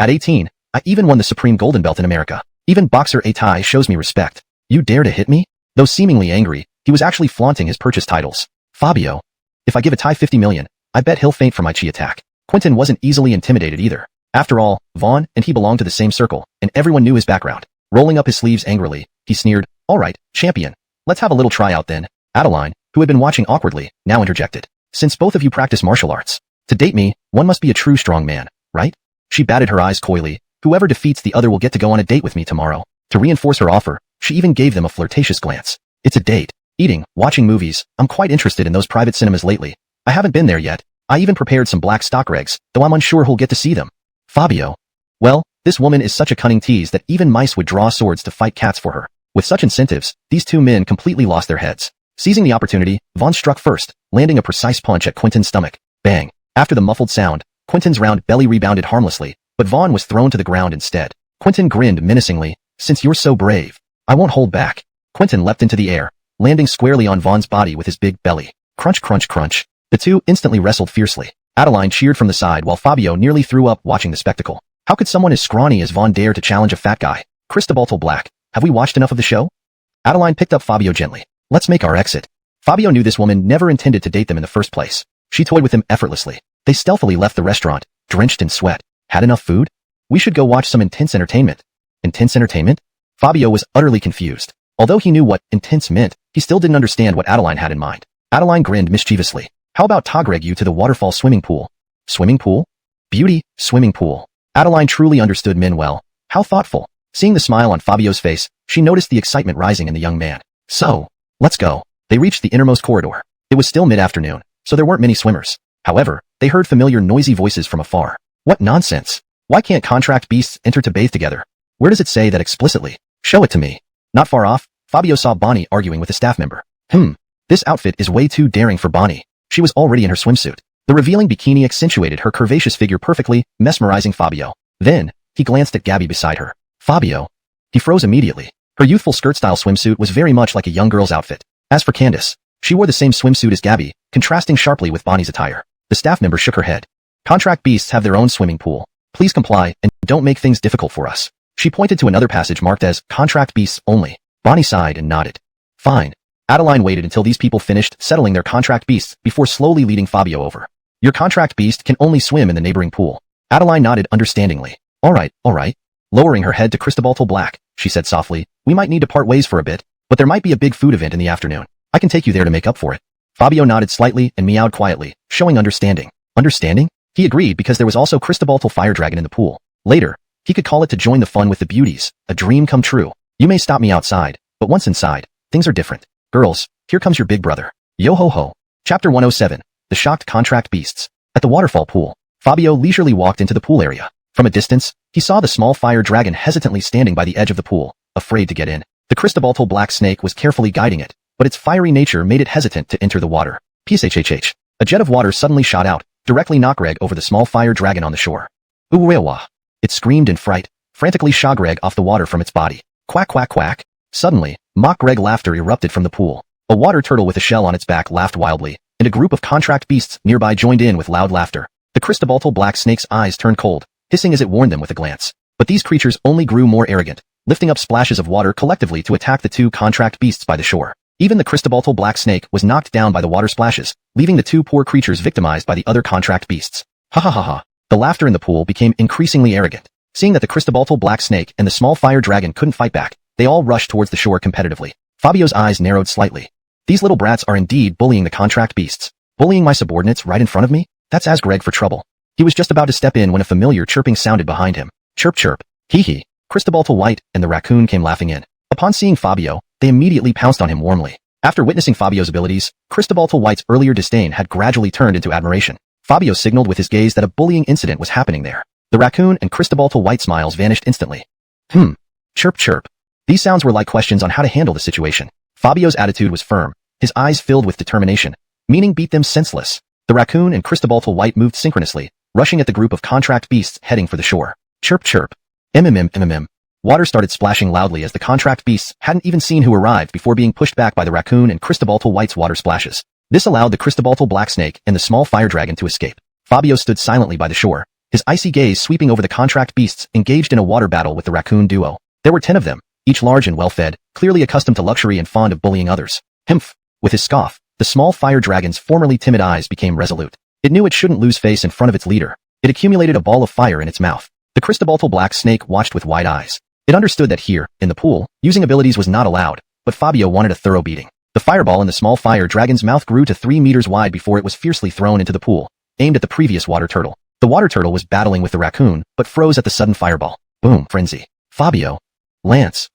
S1: At 18, I even won the supreme golden belt in America. Even boxer Atai shows me respect. You dare to hit me? Though seemingly angry, he was actually flaunting his purchase titles. Fabio. If I give Atai 50 million, I bet he'll faint from my chi attack. Quentin wasn't easily intimidated either. After all, Vaughn and he belonged to the same circle, and everyone knew his background. Rolling up his sleeves angrily, he sneered, all right, champion. Let's have a little tryout then. Adeline, who had been watching awkwardly, now interjected. Since both of you practice martial arts, to date me, one must be a true strong man, right? She batted her eyes coyly. Whoever defeats the other will get to go on a date with me tomorrow. To reinforce her offer, she even gave them a flirtatious glance. It's a date. Eating, watching movies, I'm quite interested in those private cinemas lately. I haven't been there yet. I even prepared some black stock eggs, though I'm unsure who'll get to see them. Fabio. Well, this woman is such a cunning tease that even mice would draw swords to fight cats for her. With such incentives, these two men completely lost their heads. Seizing the opportunity, Vaughn struck first, landing a precise punch at Quentin's stomach. Bang. After the muffled sound, Quentin's round belly rebounded harmlessly, but Vaughn was thrown to the ground instead. Quentin grinned menacingly. Since you're so brave, I won't hold back. Quentin leapt into the air, landing squarely on Vaughn's body with his big belly. Crunch, crunch, crunch. The two instantly wrestled fiercely. Adeline cheered from the side while Fabio nearly threw up watching the spectacle. How could someone as scrawny as Vaughn dare to challenge a fat guy? Cristobal Black, have we watched enough of the show? Adeline picked up Fabio gently. Let's make our exit. Fabio knew this woman never intended to date them in the first place. She toyed with him effortlessly. They stealthily left the restaurant, drenched in sweat. Had enough food? We should go watch some intense entertainment. Intense entertainment? Fabio was utterly confused. Although he knew what intense meant, he still didn't understand what Adeline had in mind. Adeline grinned mischievously. How about Togreg you to the waterfall swimming pool? Swimming pool? Beauty, swimming pool. Adeline truly understood men well. How thoughtful. Seeing the smile on Fabio's face, she noticed the excitement rising in the young man. So, let's go. They reached the innermost corridor. It was still mid-afternoon, so there weren't many swimmers. However, they heard familiar noisy voices from afar. What nonsense. Why can't contract beasts enter to bathe together? Where does it say that explicitly? Show it to me. Not far off, Fabio saw Bonnie arguing with a staff member. This outfit is way too daring for Bonnie. She was already in her swimsuit. The revealing bikini accentuated her curvaceous figure perfectly, mesmerizing Fabio. Then, he glanced at Gabby beside her. Fabio. He froze immediately. Her youthful skirt-style swimsuit was very much like a young girl's outfit. As for Candace, she wore the same swimsuit as Gabby, contrasting sharply with Bonnie's attire. The staff member shook her head. Contract beasts have their own swimming pool. Please comply, and don't make things difficult for us. She pointed to another passage marked as contract beasts only. Bonnie sighed and nodded. Fine. Adeline waited until these people finished settling their contract beasts before slowly leading Fabio over. Your contract beast can only swim in the neighboring pool. Adeline nodded understandingly. All right. Lowering her head to Cristobal Black, she said softly, we might need to part ways for a bit, but there might be a big food event in the afternoon. I can take you there to make up for it. Fabio nodded slightly and meowed quietly, showing understanding. Understanding? He agreed because there was also Cristobal Fire Dragon in the pool. Later, he could call it to join the fun with the beauties, a dream come true. You may stop me outside, but once inside, things are different. Girls, here comes your big brother. Yo ho ho. Chapter 107. The Shocked Contract Beasts. At the waterfall pool, Fabio leisurely walked into the pool area. From a distance, he saw the small fire dragon hesitantly standing by the edge of the pool, afraid to get in. The Cristobal Black snake was carefully guiding it, but its fiery nature made it hesitant to enter the water. Pshhh. A jet of water suddenly shot out, directly knocked Greg over the small fire dragon on the shore. Uwewa. It screamed in fright, frantically shot Greg off the water from its body. Quack quack quack. Suddenly, mock Greg laughter erupted from the pool. A water turtle with a shell on its back laughed wildly, and a group of contract beasts nearby joined in with loud laughter. The Cristobal Black snake's eyes turned cold, hissing as it warned them with a glance. But these creatures only grew more arrogant, lifting up splashes of water collectively to attack the two contract beasts by the shore. Even the Cristobal Black snake was knocked down by the water splashes, leaving the two poor creatures victimized by the other contract beasts. Ha ha ha ha. The laughter in the pool became increasingly arrogant. Seeing that the Cristobal Black snake and the small fire dragon couldn't fight back, they all rushed towards the shore competitively. Fabio's eyes narrowed slightly. These little brats are indeed bullying the contract beasts. Bullying my subordinates right in front of me? That's as Greg for trouble. He was just about to step in when a familiar chirping sounded behind him. Chirp chirp. Hee hee. Cristobal White and the raccoon came laughing in. Upon seeing Fabio, they immediately pounced on him warmly. After witnessing Fabio's abilities, Cristobal White's earlier disdain had gradually turned into admiration. Fabio signaled with his gaze that a bullying incident was happening there. The raccoon and Cristobal White smiles vanished instantly. Chirp chirp. These sounds were like questions on how to handle the situation. Fabio's attitude was firm, his eyes filled with determination, meaning beat them senseless. The raccoon and Cristobal White moved synchronously, rushing at the group of contract beasts heading for the shore. Chirp chirp. MMM. Water started splashing loudly as the contract beasts hadn't even seen who arrived before being pushed back by the raccoon and Cristobal White's water splashes. This allowed the Cristobal black snake and the small fire dragon to escape. Fabio stood silently by the shore, his icy gaze sweeping over the contract beasts engaged in a water battle with the raccoon duo. There were 10 of them, each large and well-fed, clearly accustomed to luxury and fond of bullying others. Humph! With his scoff, the small fire dragon's formerly timid eyes became resolute. It knew it shouldn't lose face in front of its leader. It accumulated a ball of fire in its mouth. The Cristobal black snake watched with wide eyes. It understood that here, in the pool, using abilities was not allowed, but Fabio wanted a thorough beating. The fireball in the small fire dragon's mouth grew to 3 meters wide before it was fiercely thrown into the pool, aimed at the previous water turtle. The water turtle was battling with the raccoon, but froze at the sudden fireball. Boom! Frenzy. Fabio. Lance.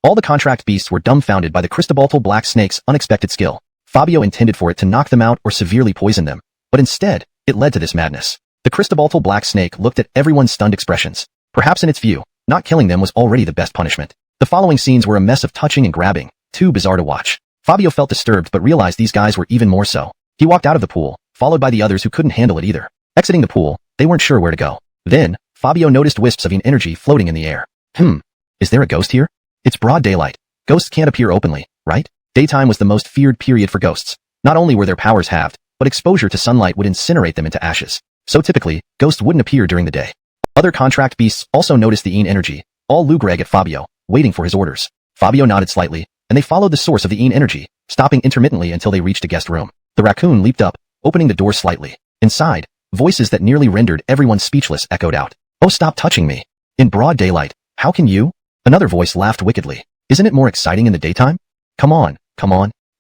S1: All the contract beasts were dumbfounded by the Cristobal black snake's unexpected skill. Fabio intended for it to knock them out or severely poison them, but instead, it led to this madness. The Cristobal black snake looked at everyone's stunned expressions. Perhaps in its view, not killing them was already the best punishment. The following scenes were a mess of touching and grabbing, too bizarre to watch. Fabio felt disturbed but realized these guys were even more so. He walked out of the pool, followed by the others who couldn't handle it either. Exiting the pool, they weren't sure where to go. Then, Fabio noticed wisps of energy floating in the air. Is there a ghost here? It's broad daylight. Ghosts can't appear openly, right? Daytime was the most feared period for ghosts. Not only were their powers halved, but exposure to sunlight would incinerate them into ashes. So typically, ghosts wouldn't appear during the day. Other contract beasts also noticed the energy, all Lugreg at Fabio, waiting for his orders. Fabio nodded slightly, and they followed the source of the energy, stopping intermittently until they reached a guest room. The raccoon leaped up, opening the door slightly. Inside, voices that nearly rendered everyone speechless echoed out. Oh, stop touching me. In broad daylight, how can you? Another voice laughed wickedly. Isn't it more exciting in the daytime? Come on.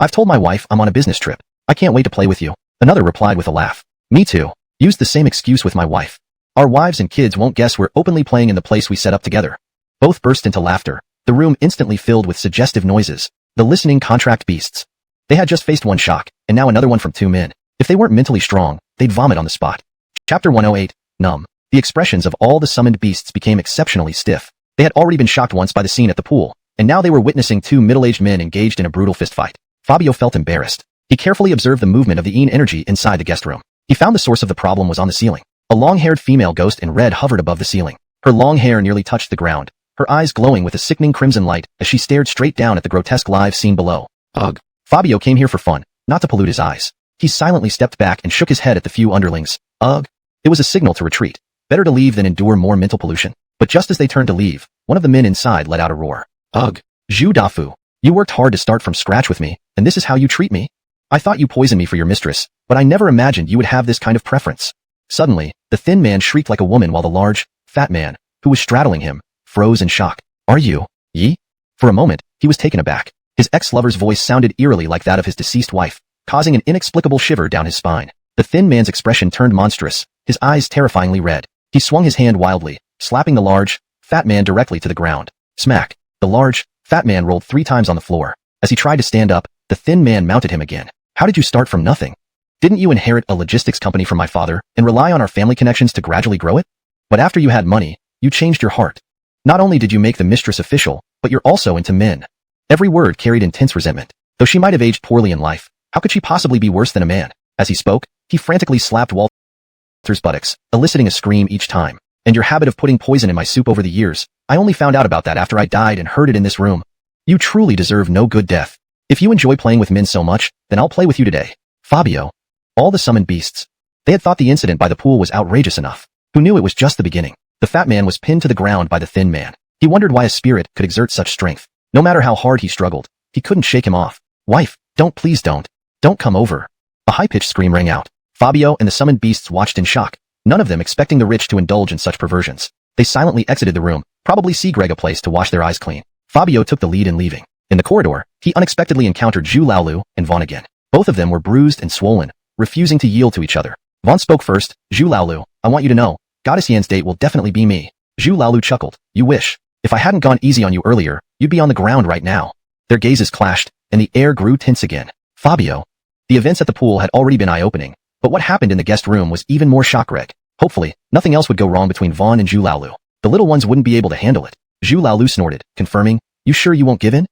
S1: I've told my wife I'm on a business trip. I can't wait to play with you. Another replied with a laugh. Me too. Used the same excuse with my wife. Our wives and kids won't guess we're openly playing in the place we set up together. Both burst into laughter. The room instantly filled with suggestive noises. The listening contract beasts. They had just faced one shock, and now another one from 2 men. If they weren't mentally strong, they'd vomit on the spot. Chapter 108, Numb. The expressions of all the summoned beasts became exceptionally stiff. They had already been shocked once by the scene at the pool, and now they were witnessing 2 middle-aged men engaged in a brutal fistfight. Fabio felt embarrassed. He carefully observed the movement of the energy inside the guest room. He found the source of the problem was on the ceiling. A long-haired female ghost in red hovered above the ceiling. Her long hair nearly touched the ground, her eyes glowing with a sickening crimson light as she stared straight down at the grotesque live scene below. Ugh. Fabio came here for fun, not to pollute his eyes. He silently stepped back and shook his head at the few underlings. Ugh. It was a signal to retreat. Better to leave than endure more mental pollution. But just as they turned to leave, one of the men inside let out a roar. Ugh. Zhu Dafu. You worked hard to start from scratch with me, and this is how you treat me? I thought you poisoned me for your mistress, but I never imagined you would have this kind of preference. Suddenly, the thin man shrieked like a woman while the large, fat man, who was straddling him, froze in shock. Are you, Yi? For a moment, he was taken aback. His ex-lover's voice sounded eerily like that of his deceased wife, causing an inexplicable shiver down his spine. The thin man's expression turned monstrous, his eyes terrifyingly red. He swung his hand wildly, slapping the large, fat man directly to the ground. Smack. The large, fat man rolled 3 times on the floor. As he tried to stand up, the thin man mounted him again. How did you start from nothing? Didn't you inherit a logistics company from my father and rely on our family connections to gradually grow it? But after you had money, you changed your heart. Not only did you make the mistress official, but you're also into men. Every word carried intense resentment. Though she might have aged poorly in life, how could she possibly be worse than a man? As he spoke, he frantically slapped Walter's buttocks, eliciting a scream each time. And your habit of putting poison in my soup over the years, I only found out about that after I died and heard it in this room. You truly deserve no good death. If you enjoy playing with men so much, then I'll play with you today. Fabio. All the summoned beasts. They had thought the incident by the pool was outrageous enough. Who knew it was just the beginning? The fat man was pinned to the ground by the thin man. He wondered why a spirit could exert such strength. No matter how hard he struggled, he couldn't shake him off. Wife, please don't. Don't come over. A high-pitched scream rang out. Fabio and the summoned beasts watched in shock, none of them expecting the rich to indulge in such perversions. They silently exited the room, probably see Greg a place to wash their eyes clean. Fabio took the lead in leaving. In the corridor, he unexpectedly encountered Zhu Laolu and Vaughn again. Both of them were bruised and swollen, refusing to yield to each other. Vaughn spoke first. Zhu Laolu, I want you to know, Goddess Yan's date will definitely be me. Zhu Laolu chuckled. You wish. If I hadn't gone easy on you earlier, you'd be on the ground right now. Their gazes clashed, and the air grew tense again. Fabio. The events at the pool had already been eye-opening, but what happened in the guest room was even more shock-wreck. Hopefully, nothing else would go wrong between Vaughn and Zhu Laolu. The little ones wouldn't be able to handle it. Zhu Laolu snorted, confirming, "You sure you won't give in?"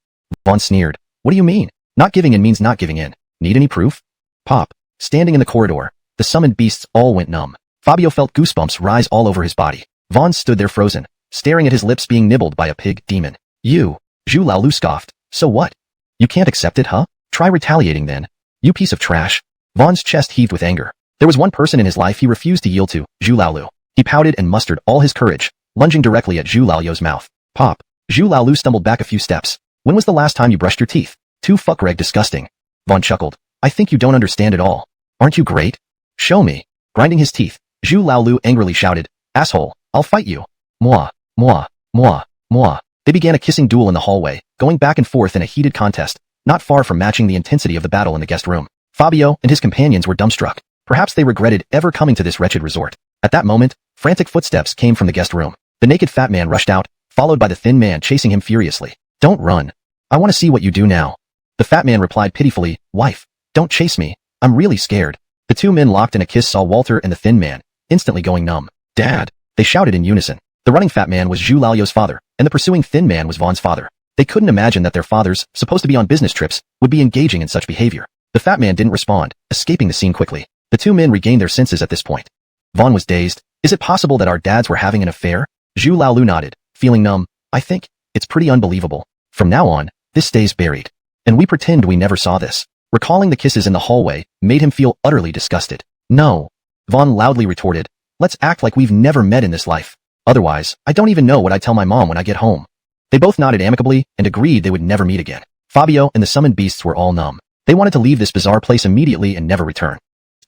S1: Vaughn sneered, "What do you mean? Not giving in means not giving in. Need any proof?" Pop. Standing in the corridor, the summoned beasts all went numb. Fabio felt goosebumps rise all over his body. Vaughn stood there frozen, staring at his lips being nibbled by a pig demon. "You," Zhu Laolu scoffed. "So what? You can't accept it, huh? Try retaliating then. You piece of trash." Vaughn's chest heaved with anger. There was one person in his life he refused to yield to, Zhu Laolu. He pouted and mustered all his courage, lunging directly at Zhu Laolu's mouth. Pop. Zhu Laolu stumbled back a few steps. "When was the last time you brushed your teeth? Too fuckreg disgusting." Vaughn chuckled. "I think you don't understand at all. Aren't you great? Show me." Grinding his teeth, Zhu Laolu angrily shouted, "Asshole, I'll fight you." Moi, moi, moi, moi. They began a kissing duel in the hallway, going back and forth in a heated contest, not far from matching the intensity of the battle in the guest room. Fabio and his companions were dumbstruck. Perhaps they regretted ever coming to this wretched resort. At that moment, frantic footsteps came from the guest room. The naked fat man rushed out, followed by the thin man chasing him furiously. "Don't run. I want to see what you do now." The fat man replied pitifully, "Wife, don't chase me. I'm really scared." The two men locked in a kiss saw Walter and the thin man, instantly going numb. "Dad," they shouted in unison. The running fat man was Zhu Laolu's father, and the pursuing thin man was Vaughn's father. They couldn't imagine that their fathers, supposed to be on business trips, would be engaging in such behavior. The fat man didn't respond, escaping the scene quickly. The two men regained their senses at this point. Vaughn was dazed. "Is it possible that our dads were having an affair?" Zhu Laolu nodded, feeling numb. "I think it's pretty unbelievable. From now on, this stays buried. And we pretend we never saw this." Recalling the kisses in the hallway made him feel utterly disgusted. "No," Vaughn loudly retorted. "Let's act like we've never met in this life. Otherwise, I don't even know what I'd tell my mom when I get home." They both nodded amicably and agreed they would never meet again. Fabio and the summoned beasts were all numb. They wanted to leave this bizarre place immediately and never return.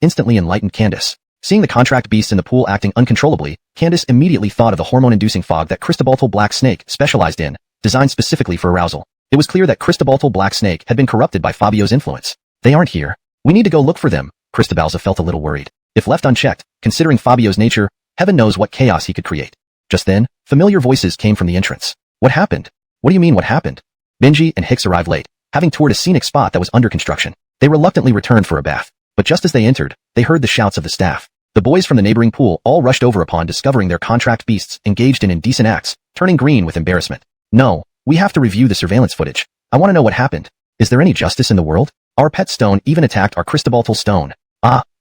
S1: Instantly enlightened Candace. Seeing the contract beasts in the pool acting uncontrollably, Candace immediately thought of the hormone-inducing fog that Cristobaltal Black Snake specialized in, designed specifically for arousal. It was clear that Cristobaltal Black Snake had been corrupted by Fabio's influence. "They aren't here. We need to go look for them." Cristobalza felt a little worried. If left unchecked, considering Fabio's nature, heaven knows what chaos he could create. Just then, familiar voices came from the entrance. "What happened?" "What do you mean what happened?" Benji and Hicks arrived late, having toured a scenic spot that was under construction. They reluctantly returned for a bath. But just as they entered, they heard the shouts of the staff. The boys from the neighboring pool all rushed over upon discovering their contract beasts engaged in indecent acts, turning green with embarrassment. "No, we have to review the surveillance footage. I want to know what happened. Is there any justice in the world? Our pet stone even attacked our Cristobaltal stone.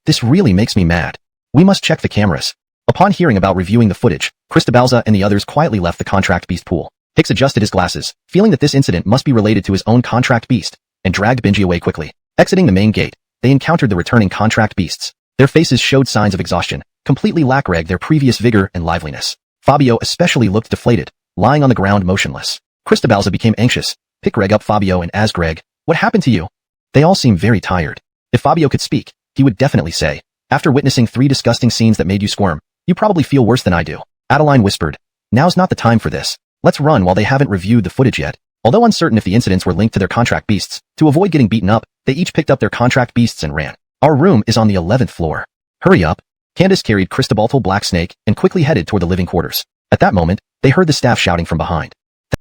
S1: This really makes me mad. We must check the cameras." Upon hearing about reviewing the footage, Cristobalza and the others quietly left the contract beast pool. Hicks adjusted his glasses, feeling that this incident must be related to his own contract beast, and dragged Benji away quickly. Exiting the main gate, they encountered the returning contract beasts. Their faces showed signs of exhaustion, completely lacking their previous vigor and liveliness. Fabio especially looked deflated, lying on the ground motionless. Cristobalza became anxious. "Pick Greg up, Fabio, and ask Greg, what happened to you?" They all seemed very tired. If Fabio could speak, he would definitely say, "After witnessing 3 disgusting scenes that made you squirm, you probably feel worse than I do." Adeline whispered, "Now's not the time for this. Let's run while they haven't reviewed the footage yet." Although uncertain if the incidents were linked to their contract beasts, to avoid getting beaten up, they each picked up their contract beasts and ran. "Our room is on the 11th floor. Hurry up." Candace carried Cristobaltal Black Snake and quickly headed toward the living quarters. At that moment, they heard the staff shouting from behind.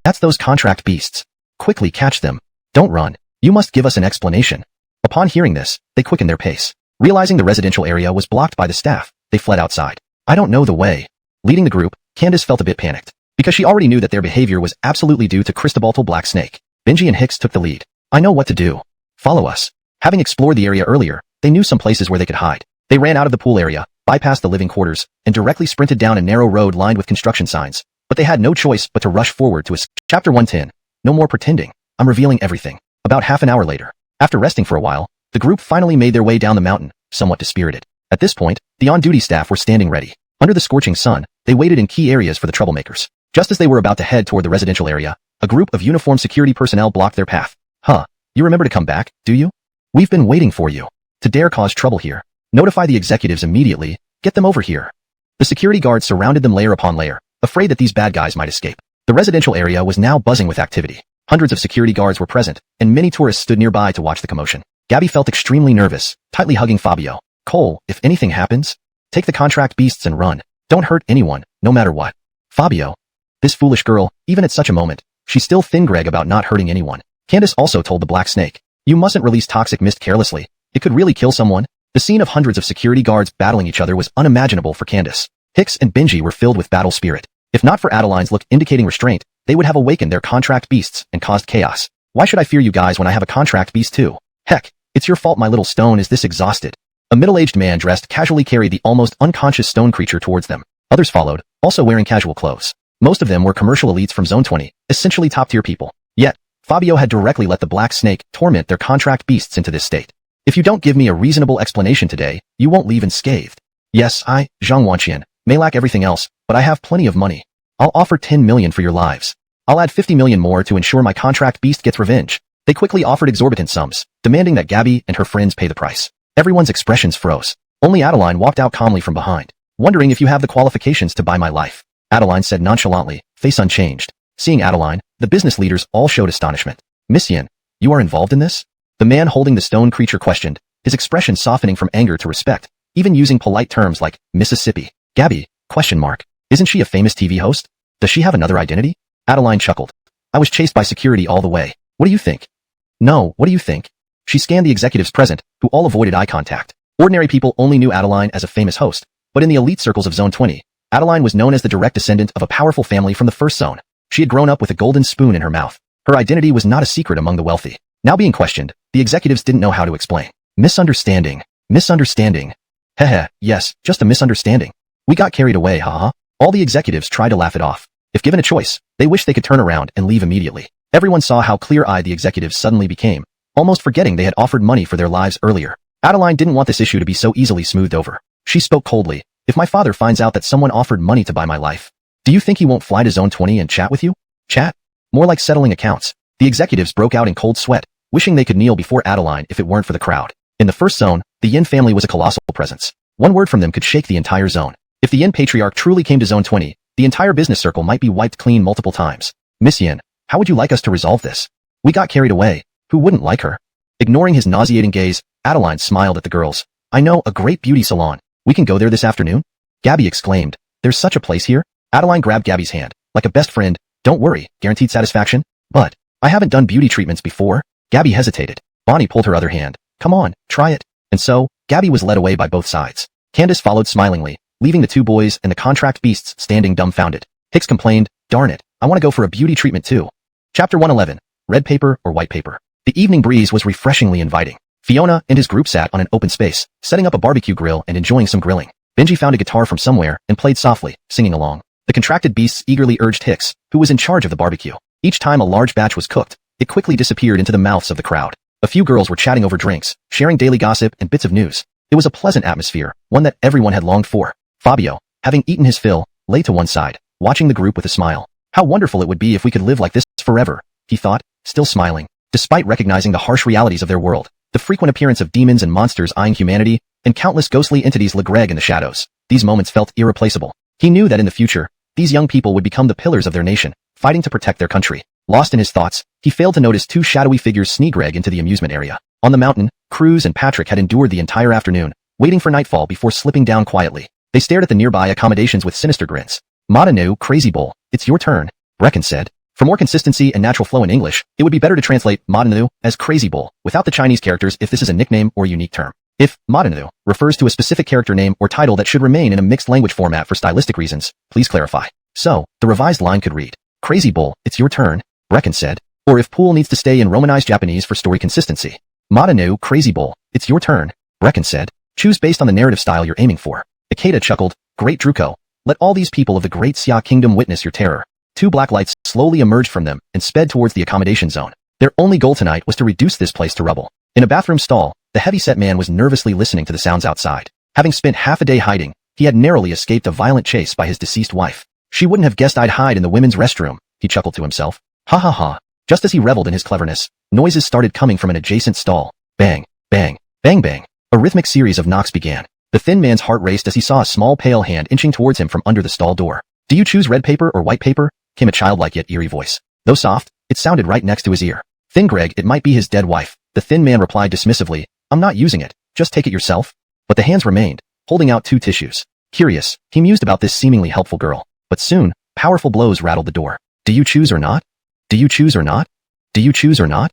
S1: "That's those contract beasts. Quickly catch them. Don't run. You must give us an explanation." Upon hearing this, they quickened their pace. Realizing the residential area was blocked by the staff, they fled outside. "I don't know the way." Leading the group, Candace felt a bit panicked, because she already knew that their behavior was absolutely due to Cristobaltal Black Snake. Benji and Hicks took the lead. "I know what to do. Follow us." Having explored the area earlier, they knew some places where they could hide. They ran out of the pool area, bypassed the living quarters, and directly sprinted down a narrow road lined with construction signs. But they had no choice but to rush forward to Chapter 110. No more pretending. I'm revealing everything. About half an hour later, after resting for a while, the group finally made their way down the mountain, somewhat dispirited. At this point, the on-duty staff were standing ready. Under the scorching sun, they waited in key areas for the troublemakers. Just as they were about to head toward the residential area, a group of uniformed security personnel blocked their path. "Huh, you remember to come back, do you? We've been waiting for you. To dare cause trouble here. Notify the executives immediately. Get them over here." The security guards surrounded them layer upon layer, afraid that these bad guys might escape. The residential area was now buzzing with activity. Hundreds of security guards were present, and many tourists stood nearby to watch the commotion. Gabby felt extremely nervous, tightly hugging Fabio. "Cole, if anything happens, take the contract beasts and run. Don't hurt anyone, no matter what." Fabio. This foolish girl, even at such a moment, she still thinned Greg about not hurting anyone. Candace also told the black snake, "You mustn't release toxic mist carelessly. It could really kill someone." The scene of hundreds of security guards battling each other was unimaginable for Candace. Hicks and Benji were filled with battle spirit. If not for Adeline's look indicating restraint, they would have awakened their contract beasts and caused chaos. "Why should I fear you guys when I have a contract beast too? Heck, it's your fault my little stone is this exhausted." A middle-aged man dressed casually carried the almost unconscious stone creature towards them. Others followed, also wearing casual clothes. Most of them were commercial elites from Zone 20, essentially top-tier people. Yet, Fabio had directly let the black snake torment their contract beasts into this state. "If you don't give me a reasonable explanation today, you won't leave unscathed. Yes, I, Zhang Wanqian, may lack everything else, but I have plenty of money. I'll offer 10 million for your lives. I'll add 50 million more to ensure my contract beast gets revenge." They quickly offered exorbitant sums, demanding that Gabby and her friends pay the price. Everyone's expressions froze. Only Adeline walked out calmly from behind, wondering if you have the qualifications to buy my life. Adeline said nonchalantly, face unchanged. Seeing Adeline, the business leaders all showed astonishment. "Miss Yin, you are involved in this?" The man holding the stone creature questioned, his expression softening from anger to respect, even using polite terms like Mississippi. "Gabby, ? Isn't she a famous TV host? Does she have another identity?" Adeline chuckled. "I was chased by security all the way. What do you think?" "No, what do you think?" She scanned the executives present, who all avoided eye contact. Ordinary people only knew Adeline as a famous host, but in the elite circles of Zone 20, Adeline was known as the direct descendant of a powerful family from the first zone. She had grown up with a golden spoon in her mouth. Her identity was not a secret among the wealthy. Now being questioned, the executives didn't know how to explain. Misunderstanding. Heh, yes, just a misunderstanding. We got carried away, haha. All the executives tried to laugh it off. If given a choice, they wished they could turn around and leave immediately. Everyone saw how clear-eyed the executives suddenly became, almost forgetting they had offered money for their lives earlier. Adeline didn't want this issue to be so easily smoothed over. She spoke coldly. "If my father finds out that someone offered money to buy my life, do you think he won't fly to Zone 20 and chat with you?" "Chat? More like settling accounts." The executives broke out in cold sweat, wishing they could kneel before Adeline if it weren't for the crowd. In the first zone, the Yin family was a colossal presence. One word from them could shake the entire zone. If the Yin patriarch truly came to Zone 20, the entire business circle might be wiped clean multiple times. "Miss Yin, how would you like us to resolve this? We got carried away. Who wouldn't like her?" Ignoring his nauseating gaze, Adeline smiled at the girls. "I know a great beauty salon. We can go there this afternoon?" Gabby exclaimed. "There's such a place here?" Adeline grabbed Gabby's hand, like a best friend. "Don't worry, guaranteed satisfaction." "But, I haven't done beauty treatments before." Gabby hesitated. Bonnie pulled her other hand. "Come on, try it." And so, Gabby was led away by both sides. Candace followed smilingly, leaving the two boys and the contract beasts standing dumbfounded. Hicks complained, "Darn it, I want to go for a beauty treatment too." Chapter 111, Red Paper or White Paper. The evening breeze was refreshingly inviting. Fiona and his group sat on an open space, setting up a barbecue grill and enjoying some grilling. Benji found a guitar from somewhere and played softly, singing along. The contracted beasts eagerly urged Hicks, who was in charge of the barbecue. Each time a large batch was cooked, it quickly disappeared into the mouths of the crowd. A few girls were chatting over drinks, sharing daily gossip and bits of news. It was a pleasant atmosphere, one that everyone had longed for. Fabio, having eaten his fill, lay to one side, watching the group with a smile. "How wonderful it would be if we could live like this forever," he thought, still smiling. Despite recognizing the harsh realities of their world, the frequent appearance of demons and monsters eyeing humanity, and countless ghostly entities LeGreg in the shadows, these moments felt irreplaceable. He knew that in the future, these young people would become the pillars of their nation, fighting to protect their country. Lost in his thoughts, he failed to notice two shadowy figures sneak Greg into the amusement area. On the mountain, Cruz and Patrick had endured the entire afternoon, waiting for nightfall before slipping down quietly. They stared at the nearby accommodations with sinister grins. "Madanu, Crazy Bull, it's your turn," Brecken said. For more consistency and natural flow in English, it would be better to translate Madanu as Crazy Bull, without the Chinese characters if this is a nickname or unique term. If Madanu refers to a specific character name or title that should remain in a mixed language format for stylistic reasons, please clarify. So, the revised line could read, "Crazy Bull, it's your turn," Brecken said. Or if Pool needs to stay in Romanized Japanese for story consistency. "Madanu, Crazy Bull, it's your turn," Brecken said. "Choose based on the narrative style you're aiming for." Ikeda chuckled, "Great Druko, let all these people of the Great Xia Kingdom witness your terror." Two black lights slowly emerged from them and sped towards the accommodation zone. Their only goal tonight was to reduce this place to rubble. In a bathroom stall, the heavy-set man was nervously listening to the sounds outside. Having spent half a day hiding, he had narrowly escaped a violent chase by his deceased wife. "She wouldn't have guessed I'd hide in the women's restroom," he chuckled to himself. Ha ha ha. Just as he reveled in his cleverness, noises started coming from an adjacent stall. Bang, bang, bang bang. A rhythmic series of knocks began. The thin man's heart raced as he saw a small pale hand inching towards him from under the stall door. "Do you choose red paper or white paper?" came a childlike yet eerie voice. Though soft, it sounded right next to his ear. "Thin Greg, it might be his dead wife." The thin man replied dismissively, "I'm not using it, just take it yourself." But the hands remained, holding out two tissues. Curious, he mused about this seemingly helpful girl. But soon, powerful blows rattled the door. "Do you choose or not? Do you choose or not? Do you choose or not?"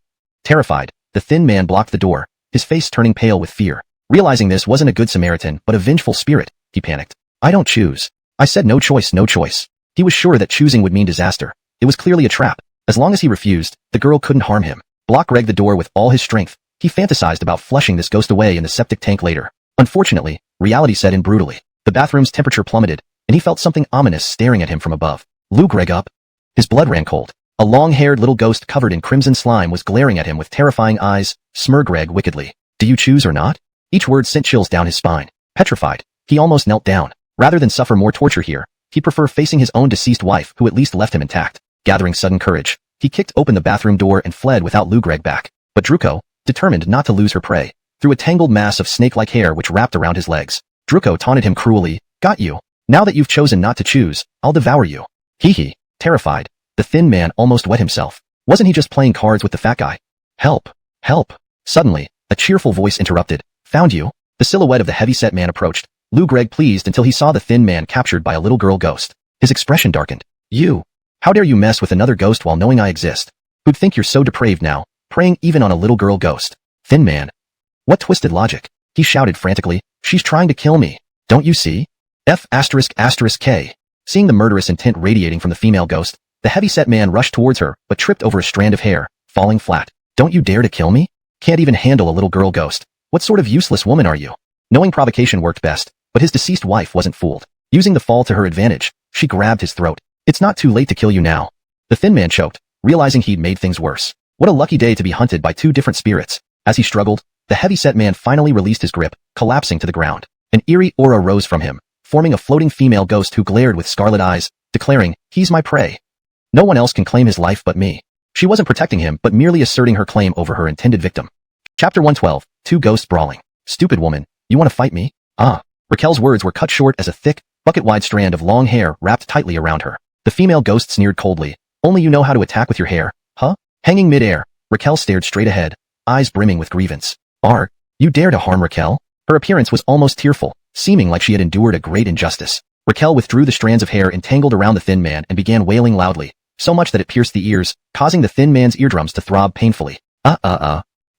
S1: Terrified, the thin man blocked the door, his face turning pale with fear. Realizing this wasn't a good Samaritan, but a vengeful spirit, he panicked. I don't choose. I said no choice, no choice. He was sure that choosing would mean disaster. It was clearly a trap. As long as he refused, the girl couldn't harm him. Block Greg the door with all his strength. He fantasized about flushing this ghost away in the septic tank later. Unfortunately, reality set in brutally. The bathroom's temperature plummeted, and he felt something ominous staring at him from above. Lou Greg up. His blood ran cold. A long-haired little ghost covered in crimson slime was glaring at him with terrifying eyes. Smur Greg wickedly. Do you choose or not? Each word sent chills down his spine. Petrified, he almost knelt down. Rather than suffer more torture here, he'd prefer facing his own deceased wife, who at least left him intact. Gathering sudden courage, he kicked open the bathroom door and fled without Lou Greg back. But Druko, determined not to lose her prey, through a tangled mass of snake-like hair which wrapped around his legs. Druko taunted him cruelly. Got you. Now that you've chosen not to choose, I'll devour you. Hee. Terrified, the thin man almost wet himself. Wasn't he just playing cards with the fat guy? Help. Help. Suddenly, a cheerful voice interrupted. Found you. The silhouette of the heavy-set man approached. Lou Greg pleased until he saw the thin man captured by a little girl ghost. His expression darkened. You. How dare you mess with another ghost while knowing I exist? Who'd think you're so depraved now, preying even on a little girl ghost? Thin man. What twisted logic? He shouted frantically. She's trying to kill me. Don't you see? F***K. Seeing the murderous intent radiating from the female ghost, the heavy-set man rushed towards her, but tripped over a strand of hair, falling flat. Don't you dare to kill me? Can't even handle a little girl ghost. What sort of useless woman are you? Knowing provocation worked best, but his deceased wife wasn't fooled. Using the fall to her advantage, she grabbed his throat. It's not too late to kill you now. The thin man choked, realizing he'd made things worse. What a lucky day to be hunted by two different spirits. As he struggled, the heavy-set man finally released his grip, collapsing to the ground. An eerie aura rose from him, forming a floating female ghost who glared with scarlet eyes, declaring, he's my prey. No one else can claim his life but me. She wasn't protecting him but merely asserting her claim over her intended victim. Chapter 112, Two Ghosts Brawling. Stupid woman, you want to fight me? Raquel's words were cut short as a thick, bucket-wide strand of long hair wrapped tightly around her. The female ghost sneered coldly. Only you know how to attack with your hair, huh? Hanging mid-air, Raquel stared straight ahead, eyes brimming with grievance. Art, you dare to harm Raquel? Her appearance was almost tearful, seeming like she had endured a great injustice. Raquel withdrew the strands of hair entangled around the thin man and began wailing loudly, so much that it pierced the ears, causing the thin man's eardrums to throb painfully.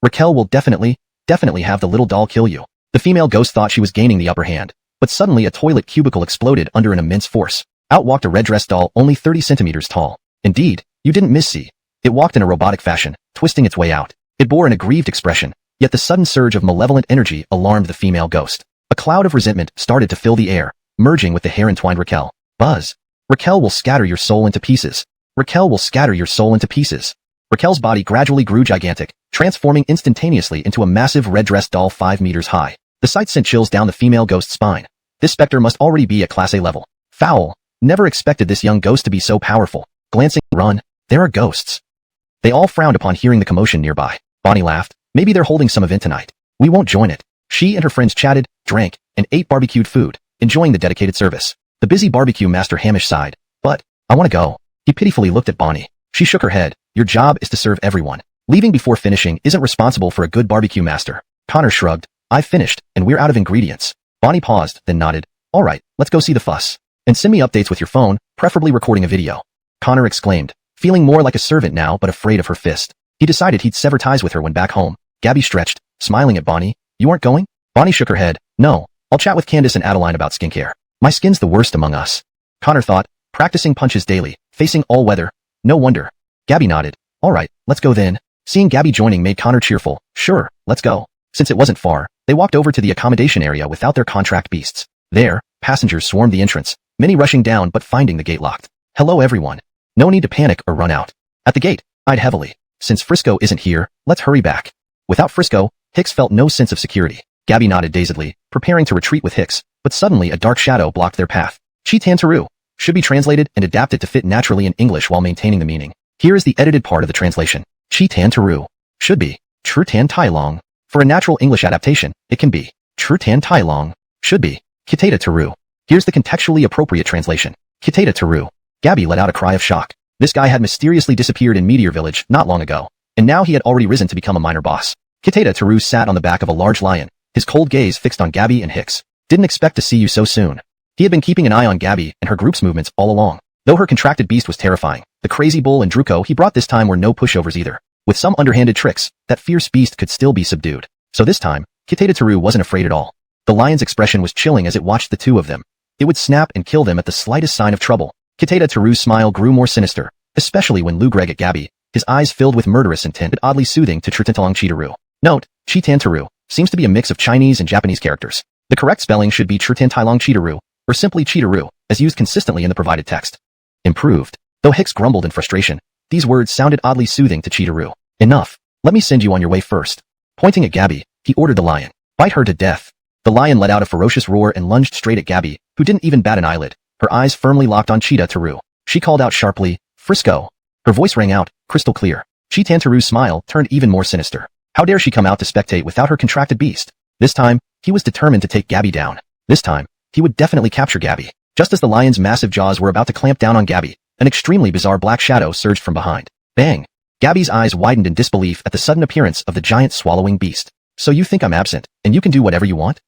S1: Raquel will definitely have the little doll kill you. The female ghost thought she was gaining the upper hand, but suddenly a toilet cubicle exploded under an immense force. Out walked a red-dressed doll only 30 centimeters tall. Indeed, you didn't miss see. It walked in a robotic fashion, twisting its way out. It bore an aggrieved expression, yet the sudden surge of malevolent energy alarmed the female ghost. A cloud of resentment started to fill the air, merging with the hair-entwined Raquel. Buzz. Raquel will scatter your soul into pieces. Raquel will scatter your soul into pieces. Raquel's body gradually grew gigantic, transforming instantaneously into a massive red-dressed doll 5 meters high. The sight sent chills down the female ghost's spine. This specter must already be at Class A level. Foul. Never expected this young ghost to be so powerful. Glancing, run. There are ghosts. They all frowned upon hearing the commotion nearby. Bonnie laughed. Maybe they're holding some event tonight. We won't join it. She and her friends chatted, drank, and ate barbecued food, enjoying the dedicated service. The busy barbecue master Hamish sighed. But, I want to go. He pitifully looked at Bonnie. She shook her head. Your job is to serve everyone. Leaving before finishing isn't responsible for a good barbecue master. Connor shrugged. I've finished, and we're out of ingredients. Bonnie paused, then nodded. All right, let's go see the fuss. And send me updates with your phone, preferably recording a video. Connor exclaimed, feeling more like a servant now but afraid of her fist. He decided he'd sever ties with her when back home. Gabby stretched, smiling at Bonnie. You aren't going? Bonnie shook her head. No, I'll chat with Candace and Adeline about skincare. My skin's the worst among us. Connor thought, practicing punches daily, facing all weather. No wonder. Gabby nodded. All right, let's go then. Seeing Gabby joining made Connor cheerful. Sure, let's go. Since it wasn't far, they walked over to the accommodation area without their contract beasts. There, passengers swarmed the entrance, many rushing down but finding the gate locked. Hello everyone. No need to panic or run out. At the gate, eyed heavily. Since Frisco isn't here, let's hurry back. Without Frisco, Hicks felt no sense of security. Gabby nodded dazedly, preparing to retreat with Hicks, but suddenly a dark shadow blocked their path. Chi-Tan-Taru should be translated and adapted to fit naturally in English while maintaining the meaning. Here is the edited part of the translation. Chi-Tan-Taru should be Tru-Tan-Tai-Long. For a natural English adaptation, it can be Tru-Tan-Tai-Long should be Kitata-Taru. Here's the contextually appropriate translation. Kitata-Taru. Gabby let out a cry of shock. This guy had mysteriously disappeared in Meteor Village not long ago, and now he had already risen to become a minor boss. Kitata-Taru sat on the back of a large lion, his cold gaze fixed on Gabby and Hicks. Didn't expect to see you so soon. He had been keeping an eye on Gabby and her group's movements all along. Though her contracted beast was terrifying, the crazy bull and Druko he brought this time were no pushovers either. With some underhanded tricks, that fierce beast could still be subdued. So this time, Kitata Teru wasn't afraid at all. The lion's expression was chilling as it watched the two of them. It would snap and kill them at the slightest sign of trouble. Kitata Teru's smile grew more sinister, especially when Lu Greg at Gabby, his eyes filled with murderous intent but oddly soothing to Chitantalang Chitaru. Note, Chitan Teru seems to be a mix of Chinese and Japanese characters. The correct spelling should be Chitantalang Chitaru, or simply Chitaru, as used consistently in the provided text. Improved. Though Hicks grumbled in frustration, these words sounded oddly soothing to Chitaru. Enough. Let me send you on your way first. Pointing at Gabby, he ordered the lion. Bite her to death. The lion let out a ferocious roar and lunged straight at Gabby, who didn't even bat an eyelid, her eyes firmly locked on Cheetah Teru. She called out sharply, "Frisco!" Her voice rang out, crystal clear. Chitan Teru's smile turned even more sinister. How dare she come out to spectate without her contracted beast? This time, he was determined to take Gabby down. This time, he would definitely capture Gabby. Just as the lion's massive jaws were about to clamp down on Gabby, an extremely bizarre black shadow surged from behind. Bang! Gabby's eyes widened in disbelief at the sudden appearance of the giant swallowing beast. So you think I'm absent, and you can do whatever you want?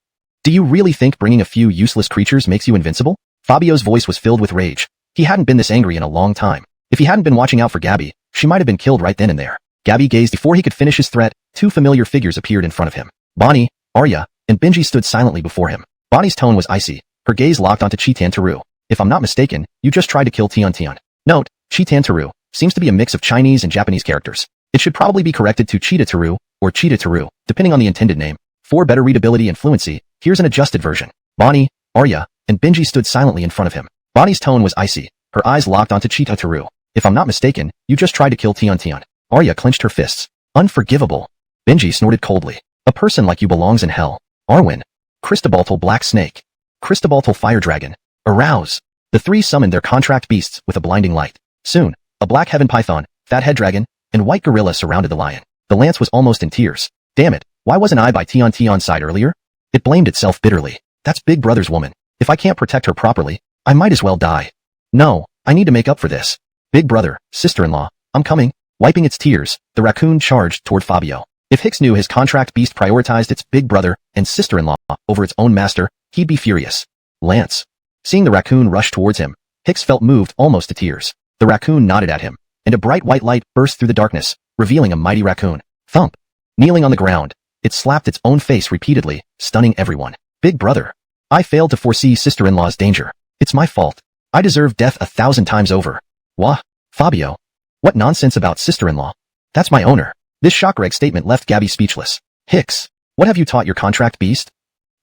S1: Do you really think bringing a few useless creatures makes you invincible? Fabio's voice was filled with rage. He hadn't been this angry in a long time. If he hadn't been watching out for Gabby, she might have been killed right then and there. Gabby gazed before he could finish his threat. Two familiar figures appeared in front of him. Bonnie, Arya, and Benji stood silently before him. Bonnie's tone was icy, her gaze locked onto Chitan Teru. If I'm not mistaken, you just tried to kill Tian Tian. Note, Chitan Teru seems to be a mix of Chinese and Japanese characters. It should probably be corrected to Cheetah Teru, or Cheetah Teru, depending on the intended name. For better readability and fluency, here's an adjusted version. Bonnie, Arya, and Benji stood silently in front of him. Bonnie's tone was icy, her eyes locked onto Cheetah Teru. If I'm not mistaken, you just tried to kill Tian Tian. Arya clenched her fists. Unforgivable. Benji snorted coldly. A person like you belongs in hell. Arwen. Cristobaltal Black Snake. Cristobaltal Fire Dragon. Arouse. The three summoned their contract beasts with a blinding light. Soon, a black heaven python, fathead dragon, and white gorilla surrounded the lion. The lance was almost in tears. Damn it, why wasn't I by Tian Tian's side earlier? It blamed itself bitterly. That's Big Brother's woman. If I can't protect her properly, I might as well die. No, I need to make up for this. Big Brother, sister-in-law, I'm coming. Wiping its tears, the raccoon charged toward Fabio. If Hicks knew his contract beast prioritized its big brother and sister-in-law over its own master, he'd be furious. Lance. Seeing the raccoon rush towards him, Hicks felt moved almost to tears. The raccoon nodded at him, and a bright white light burst through the darkness, revealing a mighty raccoon. Thump. Kneeling on the ground, it slapped its own face repeatedly, stunning everyone. Big Brother. I failed to foresee sister-in-law's danger. It's my fault. I deserve death 1,000 times over. Wah. Fabio. What nonsense about sister-in-law? That's my owner. This shockwreck statement left Gabby speechless. Hicks, what have you taught your contract beast?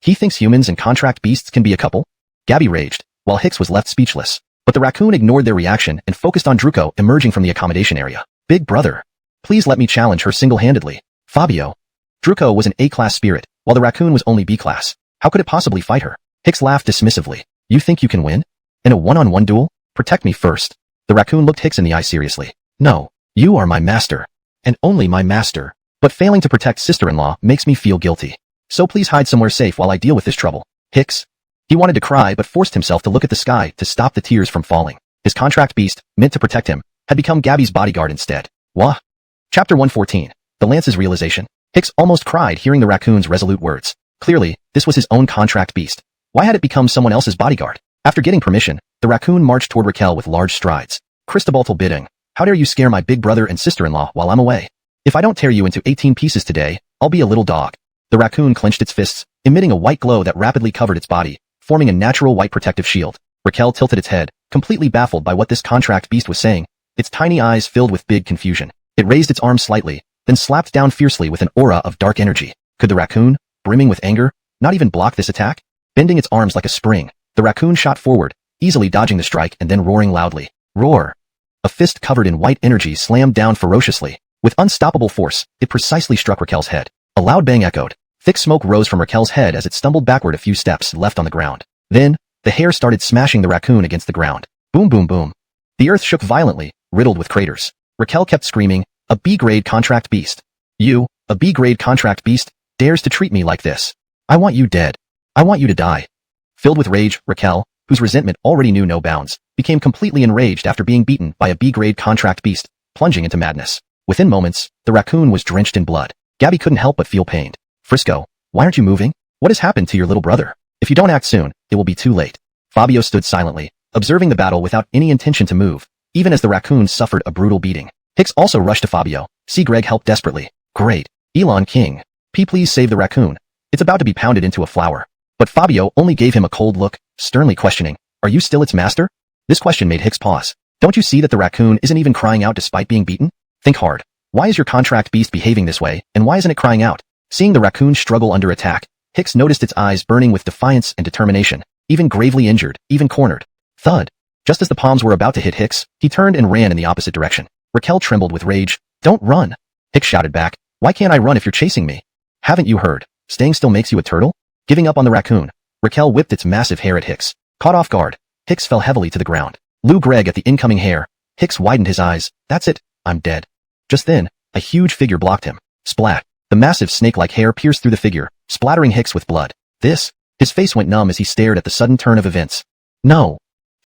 S1: He thinks humans and contract beasts can be a couple? Gabby raged, while Hicks was left speechless. But the raccoon ignored their reaction and focused on Druko emerging from the accommodation area. Big Brother. Please let me challenge her single-handedly. Fabio. Druko was an A-class spirit, while the raccoon was only B-class. How could it possibly fight her? Hicks laughed dismissively. You think you can win? In a one-on-one duel? Protect me first. The raccoon looked Hicks in the eye seriously. No, you are my master. And only my master. But failing to protect sister-in-law makes me feel guilty. So please hide somewhere safe while I deal with this trouble. Hicks. He wanted to cry but forced himself to look at the sky to stop the tears from falling. His contract beast, meant to protect him, had become Gabby's bodyguard instead. Wah. Chapter 114. The Lance's Realization. Hicks almost cried hearing the raccoon's resolute words. Clearly, this was his own contract beast. Why had it become someone else's bodyguard? After getting permission, the raccoon marched toward Raquel with large strides. Cristobaltal bidding. How dare you scare my big brother and sister-in-law while I'm away? If I don't tear you into 18 pieces today, I'll be a little dog. The raccoon clenched its fists, emitting a white glow that rapidly covered its body, forming a natural white protective shield. Raquel tilted its head, completely baffled by what this contract beast was saying, its tiny eyes filled with big confusion. It raised its arms slightly, then slapped down fiercely with an aura of dark energy. Could the raccoon, brimming with anger, not even block this attack? Bending its arms like a spring, the raccoon shot forward, easily dodging the strike and then roaring loudly. Roar! A fist covered in white energy slammed down ferociously. With unstoppable force, it precisely struck Raquel's head. A loud bang echoed. Thick smoke rose from Raquel's head as it stumbled backward a few steps left on the ground. Then, the hair started smashing the raccoon against the ground. Boom boom boom. The earth shook violently, riddled with craters. Raquel kept screaming, a B-grade contract beast. You, a B-grade contract beast, dares to treat me like this. I want you dead. I want you to die. Filled with rage, Raquel, whose resentment already knew no bounds, became completely enraged after being beaten by a B-grade contract beast, plunging into madness. Within moments, the raccoon was drenched in blood. Gabby couldn't help but feel pained. Frisco, why aren't you moving? What has happened to your little brother? If you don't act soon, it will be too late. Fabio stood silently, observing the battle without any intention to move, even as the raccoon suffered a brutal beating. Hicks also rushed to Fabio, See Greg help desperately. Great. Elon King. Please save the raccoon. It's about to be pounded into a flour. But Fabio only gave him a cold look, sternly questioning, are you still its master? This question made Hicks pause. Don't you see that the raccoon isn't even crying out despite being beaten? Think hard. Why is your contract beast behaving this way, and why isn't it crying out? Seeing the raccoon struggle under attack, Hicks noticed its eyes burning with defiance and determination, even gravely injured, even cornered. Thud. Just as the palms were about to hit Hicks, he turned and ran in the opposite direction. Raquel trembled with rage. Don't run. Hicks shouted back. Why can't I run if you're chasing me? Haven't you heard? Staying still makes you a turtle? Giving up on the raccoon. Raquel whipped its massive hair at Hicks. Caught off guard, Hicks fell heavily to the ground. Lou Greg at the incoming hair. Hicks widened his eyes. That's it. I'm dead. Just then, a huge figure blocked him. Splat. The massive snake-like hair pierced through the figure, splattering Hicks with blood. His face went numb as he stared at the sudden turn of events. No.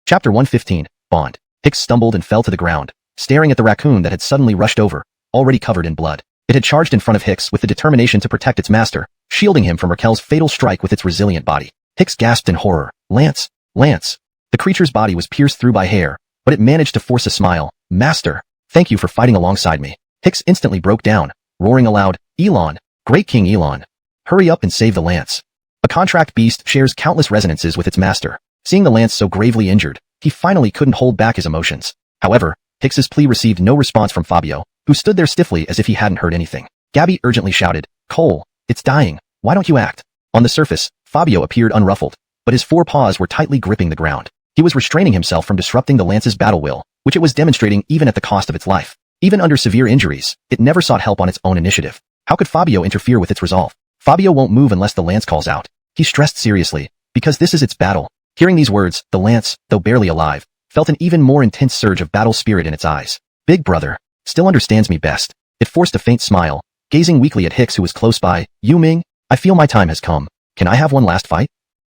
S1: Chapter 115, Bond. Hicks stumbled and fell to the ground, staring at the raccoon that had suddenly rushed over, already covered in blood. It had charged in front of Hicks with the determination to protect its master, shielding him from Raquel's fatal strike with its resilient body. Hicks gasped in horror. Lance! Lance! The creature's body was pierced through by hair, but it managed to force a smile. Master! Thank you for fighting alongside me. Hicks instantly broke down, roaring aloud, Elon! Great King Elon! Hurry up and save the Lance. A contract beast shares countless resonances with its master. Seeing the Lance so gravely injured, he finally couldn't hold back his emotions. However, Hicks's plea received no response from Fabio, who stood there stiffly as if he hadn't heard anything. Gabby urgently shouted, Cole, it's dying. Why don't you act? On the surface, Fabio appeared unruffled, but his four paws were tightly gripping the ground. He was restraining himself from disrupting the Lance's battle will, which it was demonstrating even at the cost of its life. Even under severe injuries, it never sought help on its own initiative. How could Fabio interfere with its resolve? Fabio won't move unless the Lance calls out. He stressed seriously, because this is its battle. Hearing these words, the Lance, though barely alive, felt an even more intense surge of battle spirit in its eyes. Big brother still understands me best. It forced a faint smile, gazing weakly at Hicks who was close by. Yu Ming, I feel my time has come. Can I have one last fight?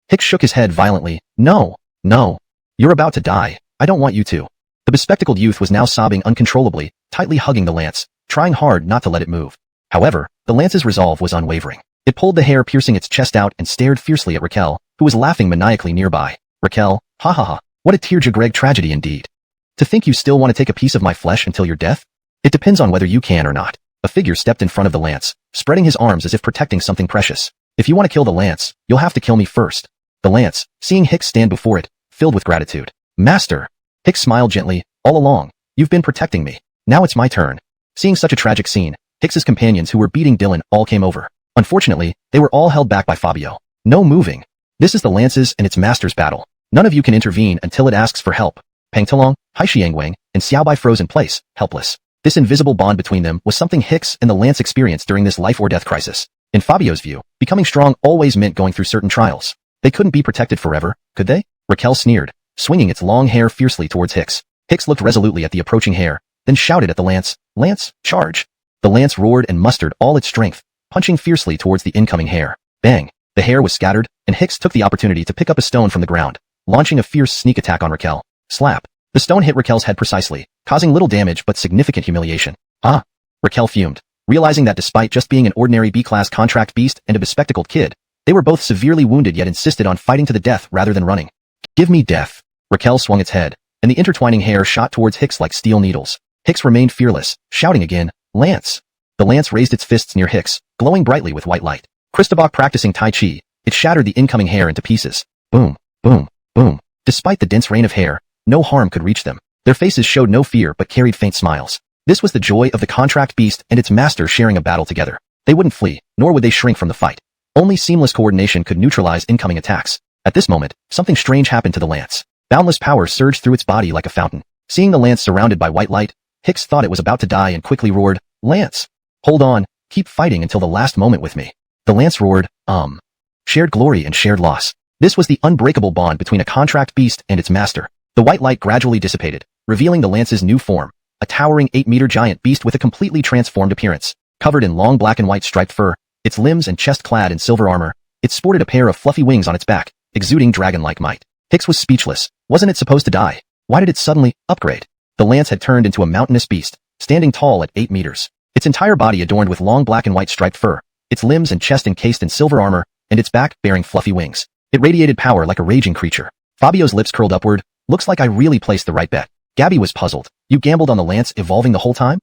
S1: Hicks shook his head violently. No. No. You're about to die. I don't want you to. The bespectacled youth was now sobbing uncontrollably, tightly hugging the Lance, trying hard not to let it move. However, the Lance's resolve was unwavering. It pulled the hair piercing its chest out and stared fiercely at Raquel, who was laughing maniacally nearby. Raquel, ha ha ha, what a tearjerker tragedy indeed. To think you still want to take a piece of my flesh until your death? It depends on whether you can or not. A figure stepped in front of the Lance, spreading his arms as if protecting something precious. If you want to kill the Lance, you'll have to kill me first. The Lance, seeing Hicks stand before it, filled with gratitude. Master! Hicks smiled gently. All along, you've been protecting me. Now it's my turn. Seeing such a tragic scene, Hicks's companions who were beating Dylan all came over. Unfortunately, they were all held back by Fabio. No moving. This is the Lance's and its master's battle. None of you can intervene until it asks for help. Peng Talong, Hai Xiangwang, and Xiaobai froze in place, helpless. This invisible bond between them was something Hicks and the Lance experienced during this life-or-death crisis. In Fabio's view, becoming strong always meant going through certain trials. They couldn't be protected forever, could they? Raquel sneered, swinging its long hair fiercely towards Hicks. Hicks looked resolutely at the approaching hair, then shouted at the Lance, Lance, charge! The Lance roared and mustered all its strength, punching fiercely towards the incoming hair. Bang! The hair was scattered, and Hicks took the opportunity to pick up a stone from the ground, launching a fierce sneak attack on Raquel. Slap! The stone hit Raquel's head precisely, causing little damage but significant humiliation. Ah! Raquel fumed, realizing that despite just being an ordinary B-class contract beast and a bespectacled kid, they were both severely wounded yet insisted on fighting to the death rather than running. Give me death! Raquel swung its head, and the intertwining hair shot towards Hicks like steel needles. Hicks remained fearless, shouting again, Lance! The Lance raised its fists near Hicks, glowing brightly with white light. Christobach practicing Tai Chi, it shattered the incoming hair into pieces. Boom, boom, boom. Despite the dense rain of hair, no harm could reach them. Their faces showed no fear but carried faint smiles. This was the joy of the contract beast and its master sharing a battle together. They wouldn't flee, nor would they shrink from the fight. Only seamless coordination could neutralize incoming attacks. At this moment, something strange happened to the Lance. Boundless power surged through its body like a fountain. Seeing the Lance surrounded by white light, Hicks thought it was about to die and quickly roared, Lance! Hold on, keep fighting until the last moment with me. The Lance roared, Shared glory and shared loss. This was the unbreakable bond between a contract beast and its master. The white light gradually dissipated, revealing the Lance's new form, a towering 8-meter giant beast with a completely transformed appearance. Covered in long black and white striped fur, its limbs and chest clad in silver armor, it sported a pair of fluffy wings on its back, exuding dragon-like might. Hicks was speechless. Wasn't it supposed to die? Why did it suddenly upgrade? The Lance had turned into a mountainous beast, standing tall at 8 meters. Its entire body adorned with long black and white striped fur, its limbs and chest encased in silver armor, and its back bearing fluffy wings. It radiated power like a raging creature. Fabio's lips curled upward. Looks like I really placed the right bet. Gabby was puzzled. You gambled on the Lance evolving the whole time?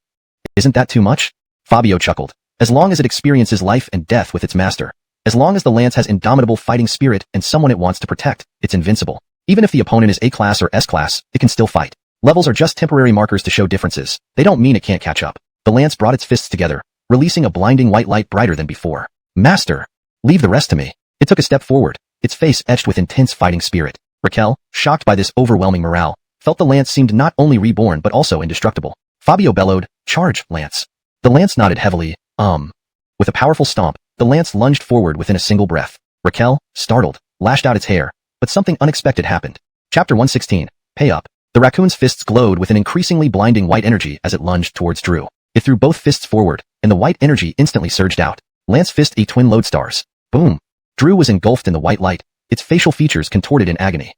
S1: Isn't that too much? Fabio chuckled. As long as it experiences life and death with its master. As long as the lance has indomitable fighting spirit and someone it wants to protect, it's invincible. Even if the opponent is A-class or S-class, it can still fight. Levels are just temporary markers to show differences. They don't mean it can't catch up. The lance brought its fists together, releasing a blinding white light brighter than before. Master! Leave the rest to me. It took a step forward, its face etched with intense fighting spirit. Raquel, shocked by this overwhelming morale, felt the lance seemed not only reborn but also indestructible. Fabio bellowed, "Charge, lance." The lance nodded heavily, With a powerful stomp, the lance lunged forward within a single breath. Raquel, startled, lashed out its hair, but something unexpected happened. Chapter 116, Pay Up. The raccoon's fists glowed with an increasingly blinding white energy as it lunged towards Drew. It threw both fists forward, and the white energy instantly surged out. Lance fist a twin lodestars. Boom. Drew was engulfed in the white light, its facial features contorted in agony.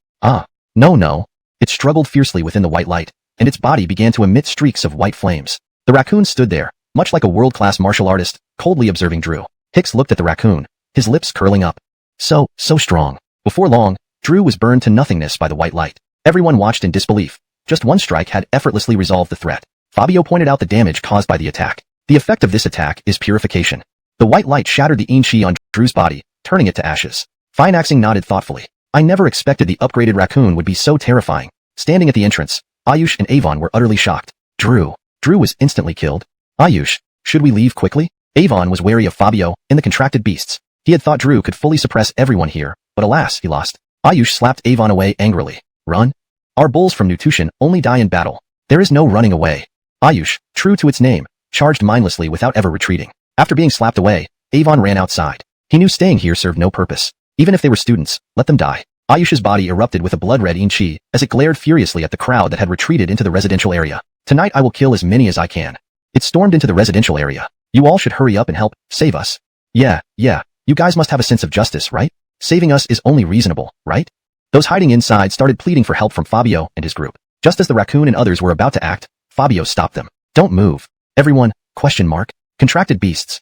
S1: No. It struggled fiercely within the white light, and its body began to emit streaks of white flames. The raccoon stood there, much like a world-class martial artist, coldly observing Drew. Hicks looked at the raccoon, his lips curling up. So strong. Before long, Drew was burned to nothingness by the white light. Everyone watched in disbelief. Just one strike had effortlessly resolved the threat. Fabio pointed out the damage caused by the attack. The effect of this attack is purification. The white light shattered the yin-chi on Drew's body, turning it to ashes. Fine-axing nodded thoughtfully. I never expected the upgraded raccoon would be so terrifying. Standing at the entrance, Ayush and Avon were utterly shocked. Drew was instantly killed. Ayush, should we leave quickly? Avon was wary of Fabio and the contracted beasts. He had thought Drew could fully suppress everyone here, but alas, he lost. Ayush slapped Avon away angrily. Run? Our bulls from Nutushan only die in battle. There is no running away. Ayush, true to its name, charged mindlessly without ever retreating. After being slapped away, Avon ran outside. He knew staying here served no purpose. Even if they were students, let them die. Ayush's body erupted with a blood-red yin-chi as it glared furiously at the crowd that had retreated into the residential area. Tonight I will kill as many as I can. It stormed into the residential area. You all should hurry up and help, save us. Yeah, you guys must have a sense of justice, right? Saving us is only reasonable, right? Those hiding inside started pleading for help from Fabio and his group. Just as the raccoon and others were about to act, Fabio stopped them. Don't move. Everyone, ? Contracted beasts, ?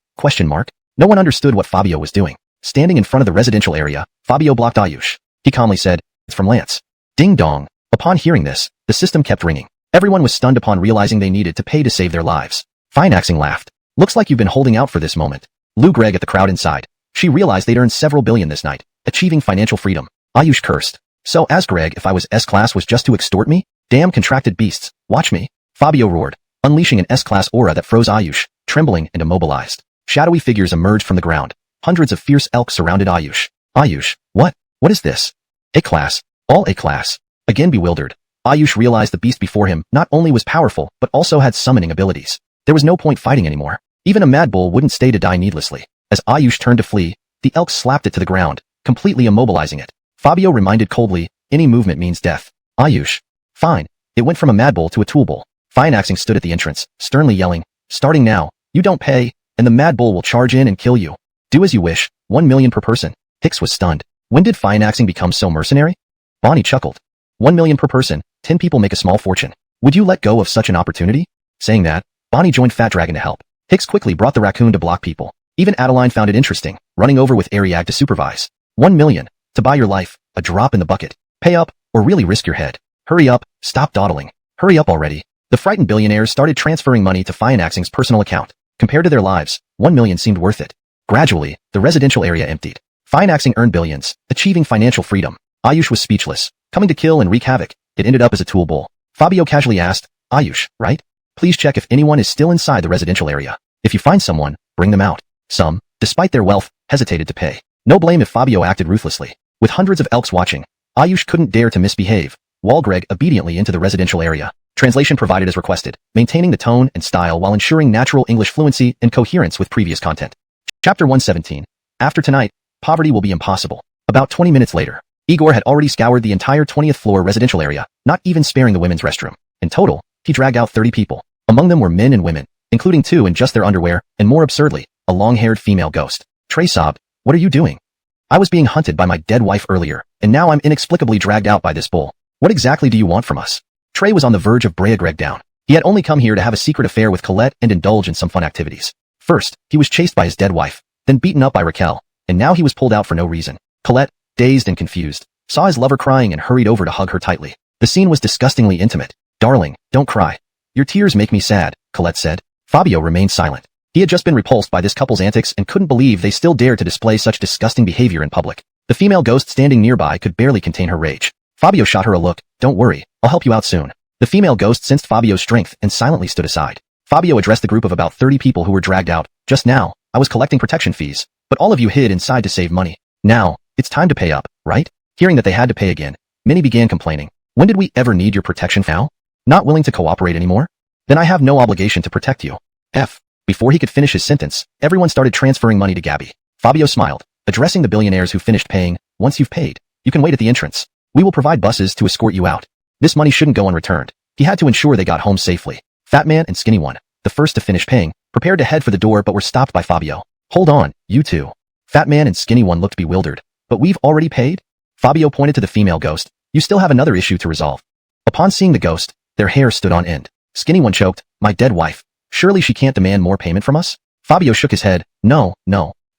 S1: No one understood what Fabio was doing. Standing in front of the residential area, Fabio blocked Ayush. He calmly said, It's from Lance. Ding dong. Upon hearing this, the system kept ringing. Everyone was stunned upon realizing they needed to pay to save their lives. Fine-axing laughed. Looks like you've been holding out for this moment. Lou Gregg at the crowd inside. She realized they'd earned several billion this night, achieving financial freedom. Ayush cursed. So as Greg, if I was S-class was just to extort me? Damn contracted beasts, watch me. Fabio roared, unleashing an S-class aura that froze Ayush, trembling and immobilized. Shadowy figures emerged from the ground. Hundreds of fierce elk surrounded Ayush. Ayush, what is this? A-class, all A-class. Again bewildered, Ayush realized the beast before him not only was powerful but also had summoning abilities. There was no point fighting anymore. Even a mad bull wouldn't stay to die needlessly. As Ayush turned to flee, the elk slapped it to the ground, completely immobilizing it. Fabio reminded coldly, any movement means death. Ayush. Fine. It went from a mad bull to a tool bull. Fine-axing stood at the entrance, sternly yelling, starting now, you don't pay, and the mad bull will charge in and kill you. Do as you wish, 1 million per person. Hicks was stunned. When did Fine-axing become so mercenary? Bonnie chuckled. 1 million per person, 10 people make a small fortune. Would you let go of such an opportunity? Saying that, Bonnie joined Fat Dragon to help. Hicks quickly brought the raccoon to block people. Even Adeline found it interesting, running over with Ariag to supervise. 1 million. To buy your life, a drop in the bucket. Pay up, or really risk your head. Hurry up, stop dawdling. Hurry up already. The frightened billionaires started transferring money to Fine-axing's personal account. Compared to their lives, 1 million seemed worth it. Gradually, the residential area emptied. Fine-axing earned billions, achieving financial freedom. Ayush was speechless, coming to kill and wreak havoc. It ended up as a tool bull. Fabio casually asked, Ayush, right? Please check if anyone is still inside the residential area. If you find someone, bring them out. Some, despite their wealth, hesitated to pay. No blame if Fabio acted ruthlessly. With hundreds of elks watching, Ayush couldn't dare to misbehave. Walgreg obediently into the residential area. Translation provided as requested, maintaining the tone and style while ensuring natural English fluency and coherence with previous content. Chapter 117. After tonight, poverty will be impossible. About 20 minutes later, Igor had already scoured the entire 20th floor residential area, not even sparing the women's restroom. In total, he dragged out 30 people. Among them were men and women, including 2 in just their underwear, and more absurdly, a long-haired female ghost. Trey sobbed, What are you doing? I was being hunted by my dead wife earlier, and now I'm inexplicably dragged out by this bull. What exactly do you want from us? Trey was on the verge of bringing Greg down. He had only come here to have a secret affair with Colette and indulge in some fun activities. First, he was chased by his dead wife, then beaten up by Raquel, and now he was pulled out for no reason. Colette, dazed and confused, saw his lover crying and hurried over to hug her tightly. The scene was disgustingly intimate. Darling, don't cry. Your tears make me sad, Colette said. Fabio remained silent. He had just been repulsed by this couple's antics and couldn't believe they still dared to display such disgusting behavior in public. The female ghost standing nearby could barely contain her rage. Fabio shot her a look. Don't worry, I'll help you out soon. The female ghost sensed Fabio's strength and silently stood aside. Fabio addressed the group of about 30 people who were dragged out. Just now, I was collecting protection fees, but all of you hid inside to save money. Now, it's time to pay up, right? Hearing that they had to pay again, many began complaining. When did we ever need your protection now? Not willing to cooperate anymore? Then I have no obligation to protect you. Before he could finish his sentence, everyone started transferring money to Gabby. Fabio smiled, addressing the billionaires who finished paying. Once you've paid, you can wait at the entrance. We will provide buses to escort you out. This money shouldn't go unreturned. He had to ensure they got home safely. Fat Man and Skinny One, the first to finish paying, prepared to head for the door but were stopped by Fabio. Hold on, you two. Fat Man and Skinny One looked bewildered. But we've already paid? Fabio pointed to the female ghost. You still have another issue to resolve. Upon seeing the ghost, their hair stood on end. Skinny One choked. My dead wife. Surely she can't demand more payment from us? Fabio shook his head. No.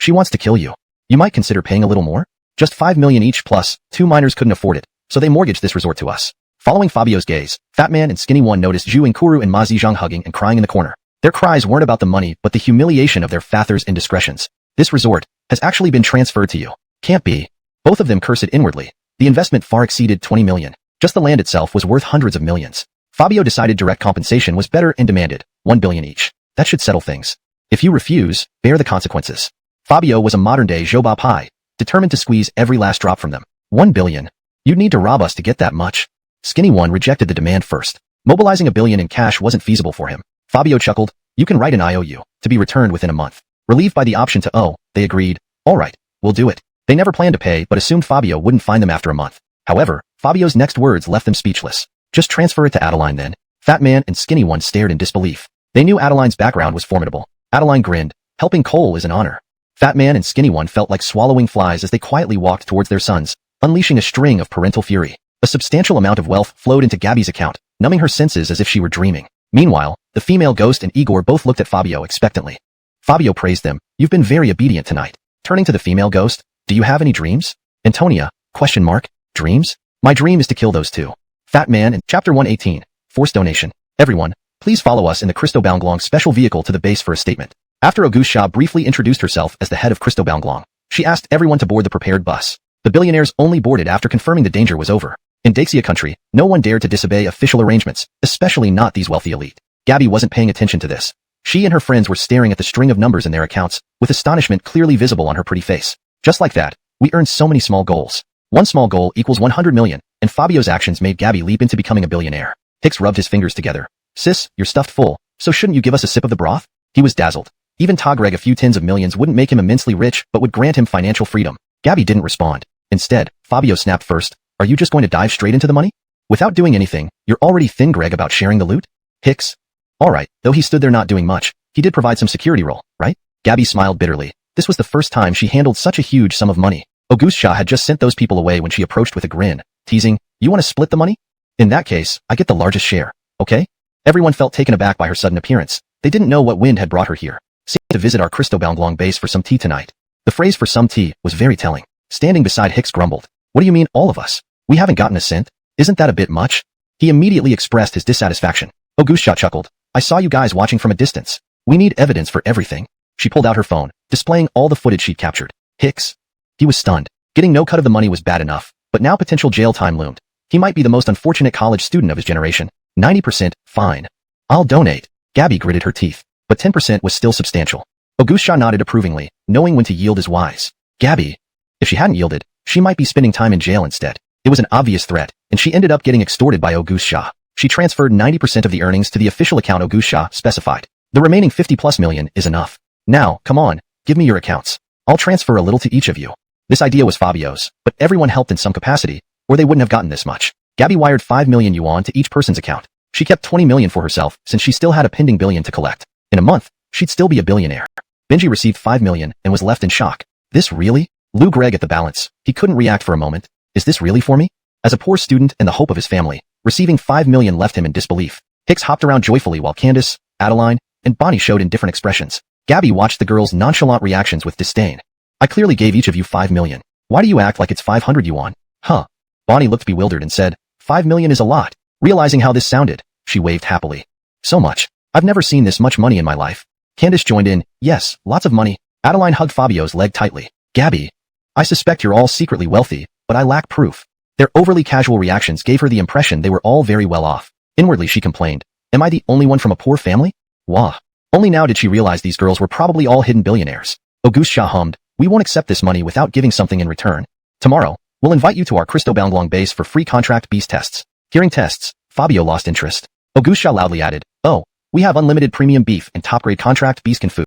S1: She wants to kill you. You might consider paying a little more? Just 5 million each plus, 2 minors couldn't afford it, so they mortgaged this resort to us. Following Fabio's gaze, Fat Man and Skinny One noticed Zhu and Kuru and Ma Zizhang hugging and crying in the corner. Their cries weren't about the money but the humiliation of their father's indiscretions. This resort has actually been transferred to you. Can't be. Both of them cursed inwardly. The investment far exceeded 20 million. Just the land itself was worth hundreds of millions. Fabio decided direct compensation was better and demanded 1 billion each. That should settle things. If you refuse, bear the consequences. Fabio was a modern-day Zhou Ba Pai, determined to squeeze every last drop from them. 1 billion. You'd need to rob us to get that much. Skinny One rejected the demand first. Mobilizing 1 billion in cash wasn't feasible for him. Fabio chuckled. You can write an IOU, to be returned within a month. Relieved by the option to owe, they agreed. All right, we'll do it. They never planned to pay but assumed Fabio wouldn't find them after a month. However, Fabio's next words left them speechless. Just transfer it to Adeline then. Fat Man and Skinny One stared in disbelief. They knew Adeline's background was formidable. Adeline grinned. Helping Cole is an honor. Fat Man and Skinny One felt like swallowing flies as they quietly walked towards their sons, unleashing a string of parental fury. A substantial amount of wealth flowed into Gabby's account, numbing her senses as if she were dreaming. Meanwhile, the female ghost and Igor both looked at Fabio expectantly. Fabio praised them. You've been very obedient tonight. Turning to the female ghost, do you have any dreams? Antonia, ? Dreams? My dream is to kill those two. Fat Man in Chapter 118, Forced Donation. Everyone, please follow us in the Christobaumglong special vehicle to the base for a statement. After Auguste Shaw briefly introduced herself as the head of Christobaumglong, she asked everyone to board the prepared bus. The billionaires only boarded after confirming the danger was over. In Daxia country, no one dared to disobey official arrangements, especially not these wealthy elite. Gabby wasn't paying attention to this. She and her friends were staring at the string of numbers in their accounts, with astonishment clearly visible on her pretty face. Just like that, we earned so many small goals. One small goal equals 100 million, and Fabio's actions made Gabby leap into becoming a billionaire. Hicks rubbed his fingers together. Sis, you're stuffed full, so shouldn't you give us a sip of the broth? He was dazzled. Even Togreg a few tens of millions wouldn't make him immensely rich but would grant him financial freedom. Gabby didn't respond. Instead, Fabio snapped first. Are you just going to dive straight into the money? Without doing anything, you're already thin Greg about sharing the loot? Hicks. Alright, though he stood there not doing much, he did provide some security role, right? Gabby smiled bitterly. This was the first time she handled such a huge sum of money. Auguste Shaw had just sent those people away when she approached with a grin, teasing, you want to split the money? In that case, I get the largest share, okay? Everyone felt taken aback by her sudden appearance. They didn't know what wind had brought her here. Seemed to visit our Christobaumglong base for some tea tonight. The phrase for some tea was very telling. Standing beside Hicks grumbled. What do you mean, all of us? We haven't gotten a cent? Isn't that a bit much? He immediately expressed his dissatisfaction. Auguste Shaw chuckled. I saw you guys watching from a distance. We need evidence for everything. She pulled out her phone, displaying all the footage she'd captured. Hicks. He was stunned. Getting no cut of the money was bad enough, but now potential jail time loomed. He might be the most unfortunate college student of his generation. 90%, fine. I'll donate. Gabby gritted her teeth, but 10% was still substantial. Auguste Shaw nodded approvingly, knowing when to yield is wise. Gabby. If she hadn't yielded, she might be spending time in jail instead. It was an obvious threat, and she ended up getting extorted by Auguste Shaw. She transferred 90% of the earnings to the official account Auguste Shaw specified. The remaining 50+ million is enough. Now, come on, give me your accounts. I'll transfer a little to each of you. This idea was Fabio's, but everyone helped in some capacity, or they wouldn't have gotten this much. Gabby wired 5 million yuan to each person's account. She kept 20 million for herself since she still had a pending billion to collect. In a month, she'd still be a billionaire. Benji received 5 million and was left in shock. This really? Lou Gregg at the balance. He couldn't react for a moment. Is this really for me? As a poor student and the hope of his family, receiving 5 million left him in disbelief. Hicks hopped around joyfully while Candace, Adeline, and Bonnie showed in different expressions. Gabby watched the girls' nonchalant reactions with disdain. I clearly gave each of you 5 million. Why do you act like it's 500 yuan? Huh. Bonnie looked bewildered and said, 5 million is a lot. Realizing how this sounded, she waved happily. So much. I've never seen this much money in my life. Candace joined in, yes, lots of money. Adeline hugged Fabio's leg tightly. Gabby, I suspect you're all secretly wealthy, but I lack proof. Their overly casual reactions gave her the impression they were all very well off. Inwardly she complained, am I the only one from a poor family? Wah. Only now did she realize these girls were probably all hidden billionaires. Auguste Shah hummed, we won't accept this money without giving something in return. Tomorrow, we'll invite you to our Christo-Banglong base for free contract beast tests. Hearing tests, Fabio lost interest. Auguste Shah loudly added, oh, we have unlimited premium beef and top-grade contract beast can food.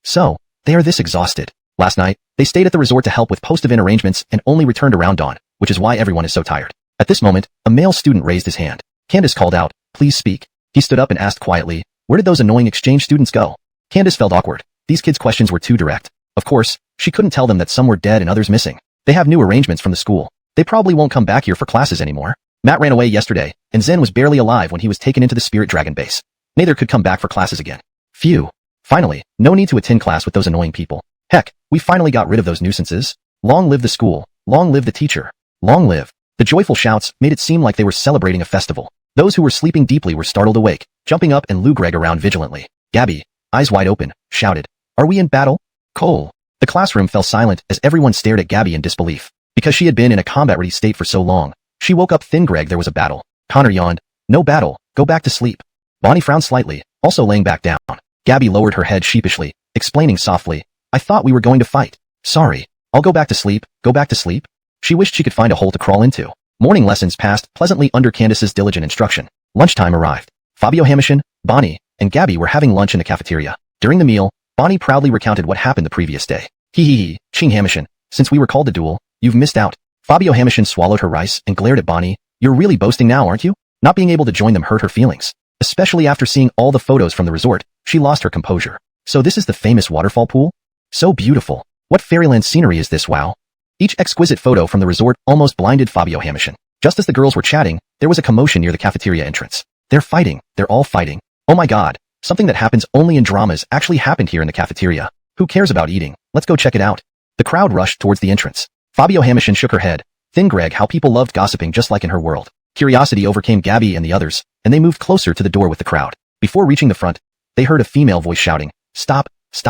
S1: So, they are this exhausted. Last night, they stayed at the resort to help with post-event arrangements and only returned around dawn, which is why everyone is so tired. At this moment, a male student raised his hand. Candace called out, please speak. He stood up and asked quietly, where did those annoying exchange students go? Candace felt awkward. These kids' questions were too direct. Of course, she couldn't tell them that some were dead and others missing. They have new arrangements from the school. They probably won't come back here for classes anymore. Matt ran away yesterday, and Zen was barely alive when he was taken into the Spirit Dragon base. Neither could come back for classes again. Phew. Finally, no need to attend class with those annoying people. Heck, we finally got rid of those nuisances. Long live the school. Long live the teacher. Long live. The joyful shouts made it seem like they were celebrating a festival. Those who were sleeping deeply were startled awake, jumping up and Lou Greg around vigilantly. Gabby, eyes wide open, shouted, are we in battle? Cole. The classroom fell silent as everyone stared at Gabby in disbelief. Because she had been in a combat-ready state for so long, she woke up thin. Greg, there was a battle. Connor yawned. No battle, go back to sleep. Bonnie frowned slightly, also laying back down. Gabby lowered her head sheepishly, explaining softly, I thought we were going to fight. Sorry. I'll go back to sleep, go back to sleep. She wished she could find a hole to crawl into. Morning lessons passed pleasantly under Candace's diligent instruction. Lunchtime arrived. Fabio Hamishin, Bonnie, and Gabby were having lunch in the cafeteria. During the meal, Bonnie proudly recounted what happened the previous day. Hee, Ching Hamishin, since we were called to duel, you've missed out. Fabio Hamishin swallowed her rice and glared at Bonnie. You're really boasting now, aren't you? Not being able to join them hurt her feelings. Especially after seeing all the photos from the resort, she lost her composure. So this is the famous waterfall pool? So beautiful. What fairyland scenery is this, wow? Each exquisite photo from the resort almost blinded Fabio Hamishin. Just as the girls were chatting, there was a commotion near the cafeteria entrance. They're fighting. They're all fighting. Oh my god. Something that happens only in dramas actually happened here in the cafeteria. Who cares about eating? Let's go check it out. The crowd rushed towards the entrance. Fabio Hamishin shook her head. Thin Greg, how people loved gossiping just like in her world. Curiosity overcame Gabby and the others, and they moved closer to the door with the crowd. Before reaching the front, they heard a female voice shouting, stop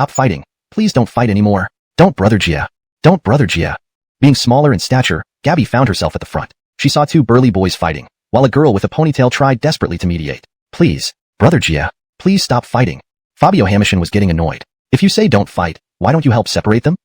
S1: fighting. Please don't fight anymore. Don't brother Jia. Don't brother Jia. Being smaller in stature, Gabby found herself at the front. She saw two burly boys fighting, while a girl with a ponytail tried desperately to mediate. Please, brother Jia, please stop fighting. Fabio Hamishin was getting annoyed. If you say don't fight, why don't you help separate them?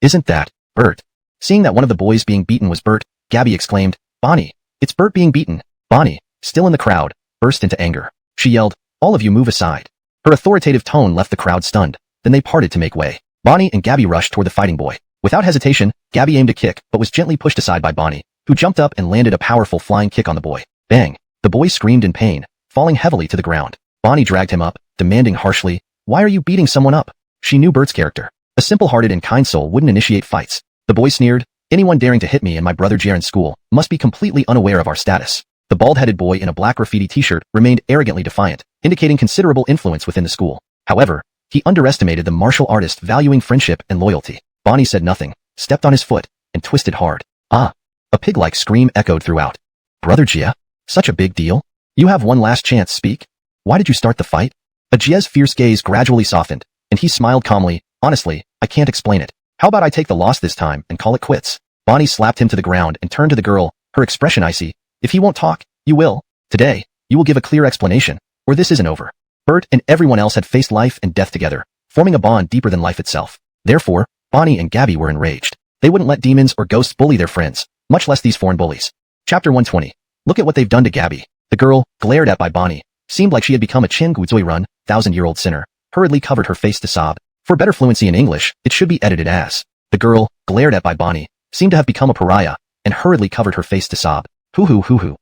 S1: Isn't that Bert? Seeing that one of the boys being beaten was Bert, Gabby exclaimed, Bonnie, it's Bert being beaten. Bonnie, still in the crowd, burst into anger. She yelled, all of you move aside. Her authoritative tone left the crowd stunned. Then they parted to make way. Bonnie and Gabby rushed toward the fighting boy. Without hesitation, Gabby aimed a kick, but was gently pushed aside by Bonnie, who jumped up and landed a powerful flying kick on the boy. Bang! The boy screamed in pain, falling heavily to the ground. Bonnie dragged him up, demanding harshly, why are you beating someone up? She knew Bert's character. A simple-hearted and kind soul wouldn't initiate fights. The boy sneered, anyone daring to hit me and my brother Jia in school must be completely unaware of our status. The bald-headed boy in a black graffiti t-shirt remained arrogantly defiant, indicating considerable influence within the school. However, he underestimated the martial artist valuing friendship and loyalty. Bonnie said nothing, stepped on his foot, and twisted hard. Ah! A pig-like scream echoed throughout. Brother Jia? Such a big deal? You have one last chance, speak. Why did you start the fight? Jia's fierce gaze gradually softened, and he smiled calmly. Honestly, I can't explain it. How about I take the loss this time and call it quits? Bonnie slapped him to the ground and turned to the girl, her expression icy. If he won't talk, you will. Today, you will give a clear explanation, or this isn't over. Bert and everyone else had faced life and death together, forming a bond deeper than life itself. Therefore, Bonnie and Gabby were enraged. They wouldn't let demons or ghosts bully their friends, much less these foreign bullies. Chapter 120. Look at what they've done to Gabby. The girl, glared at by Bonnie, seemed like she had become a Chen Guzui Run, 1,000-year-old sinner, hurriedly covered her face to sob. For better fluency in English, it should be edited as. The girl, glared at by Bonnie, seemed to have become a pariah, and hurriedly covered her face to sob. Hoo.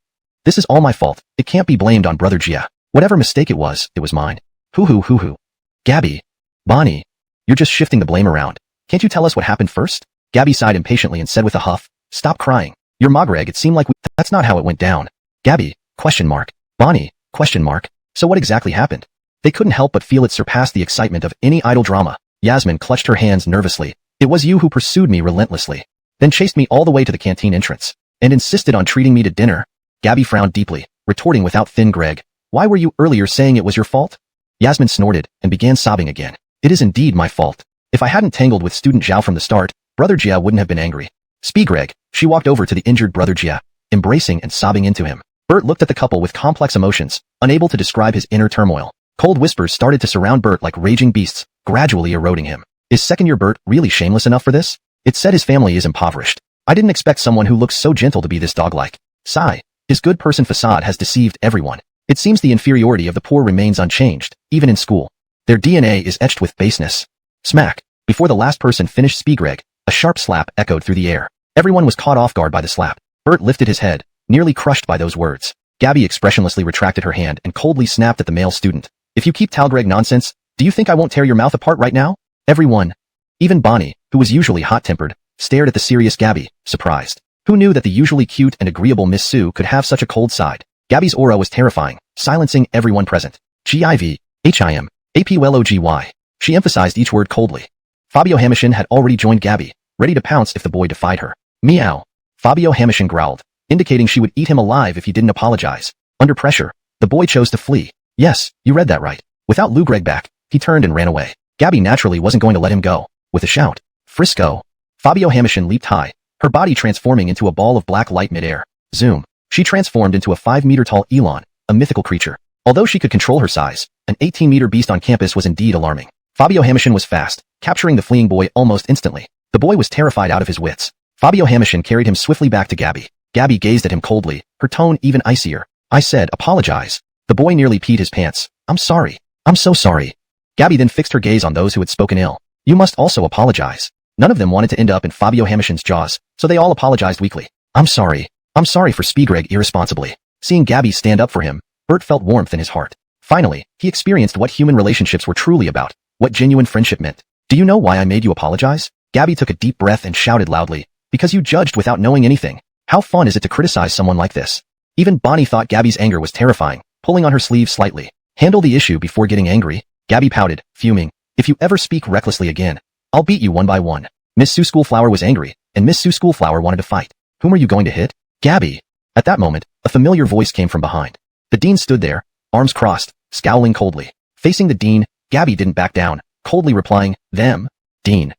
S1: This is all my fault. It can't be blamed on brother Jia. Whatever mistake it was mine. Hoo. Gabby. Bonnie. You're just shifting the blame around. Can't you tell us what happened first? Gabby sighed impatiently and said with a huff, stop crying. You're Magreg, it seemed like that's not how it went down. Gabby, ? Bonnie, ? So what exactly happened? They couldn't help but feel it surpassed the excitement of any idle drama. Yasmin clutched her hands nervously. It was you who pursued me relentlessly, then chased me all the way to the canteen entrance, and insisted on treating me to dinner. Gabby frowned deeply, retorting without thin Greg. Why were you earlier saying it was your fault? Yasmin snorted and began sobbing again. It is indeed my fault. If I hadn't tangled with student Zhao from the start, brother Jia wouldn't have been angry. Greg. She walked over to the injured brother Jia, embracing and sobbing into him. Bert looked at the couple with complex emotions, unable to describe his inner turmoil. Cold whispers started to surround Bert like raging beasts, gradually eroding him. Is second-year Bert really shameless enough for this? It said his family is impoverished. I didn't expect someone who looks so gentle to be this dog-like. Sigh. His good person facade has deceived everyone. It seems the inferiority of the poor remains unchanged, even in school. Their DNA is etched with baseness. Smack. Before the last person finished Greg, a sharp slap echoed through the air. Everyone was caught off guard by the slap. Bert lifted his head, nearly crushed by those words. Gabby expressionlessly retracted her hand and coldly snapped at the male student. If you keep Greg nonsense, do you think I won't tear your mouth apart right now? Everyone, even Bonnie, who was usually hot-tempered, stared at the serious Gabby, surprised. Who knew that the usually cute and agreeable Miss Sue could have such a cold side? Gabby's aura was terrifying, silencing everyone present. GIV, HIM, APLOGY. She emphasized each word coldly. Fabio Hamishin had already joined Gabby, ready to pounce if the boy defied her. Meow. Fabio Hamishin growled, indicating she would eat him alive if he didn't apologize. Under pressure, the boy chose to flee. Yes, you read that right. Without Greg back, he turned and ran away. Gabby naturally wasn't going to let him go. With a shout, Frisco. Fabio Hamishin leaped high, her body transforming into a ball of black light midair. Zoom. She transformed into a 5-meter-tall Elon, a mythical creature. Although she could control her size, an 18-meter beast on campus was indeed alarming. Fabio Hamishin was fast, capturing the fleeing boy almost instantly. The boy was terrified out of his wits. Fabio Hamishin carried him swiftly back to Gabby. Gabby gazed at him coldly, her tone even icier. I said, apologize. The boy nearly peed his pants. I'm sorry. I'm so sorry. Gabby then fixed her gaze on those who had spoken ill. You must also apologize. None of them wanted to end up in Fabio Hamishin's jaws, so they all apologized weakly. I'm sorry. I'm sorry for Greg irresponsibly. Seeing Gabby stand up for him, Bert felt warmth in his heart. Finally, he experienced what human relationships were truly about, what genuine friendship meant. Do you know why I made you apologize? Gabby took a deep breath and shouted loudly, because you judged without knowing anything. How fun is it to criticize someone like this? Even Bonnie thought Gabby's anger was terrifying, pulling on her sleeve slightly. Handle the issue before getting angry. Gabby pouted, fuming. If you ever speak recklessly again, I'll beat you one by one. Miss Sue Schoolflower was angry, and Miss Sue Schoolflower wanted to fight. Whom are you going to hit? Gabby. At that moment, a familiar voice came from behind. The dean stood there, arms crossed, scowling coldly. Facing the dean, Gabby didn't back down, coldly replying, them? Dean.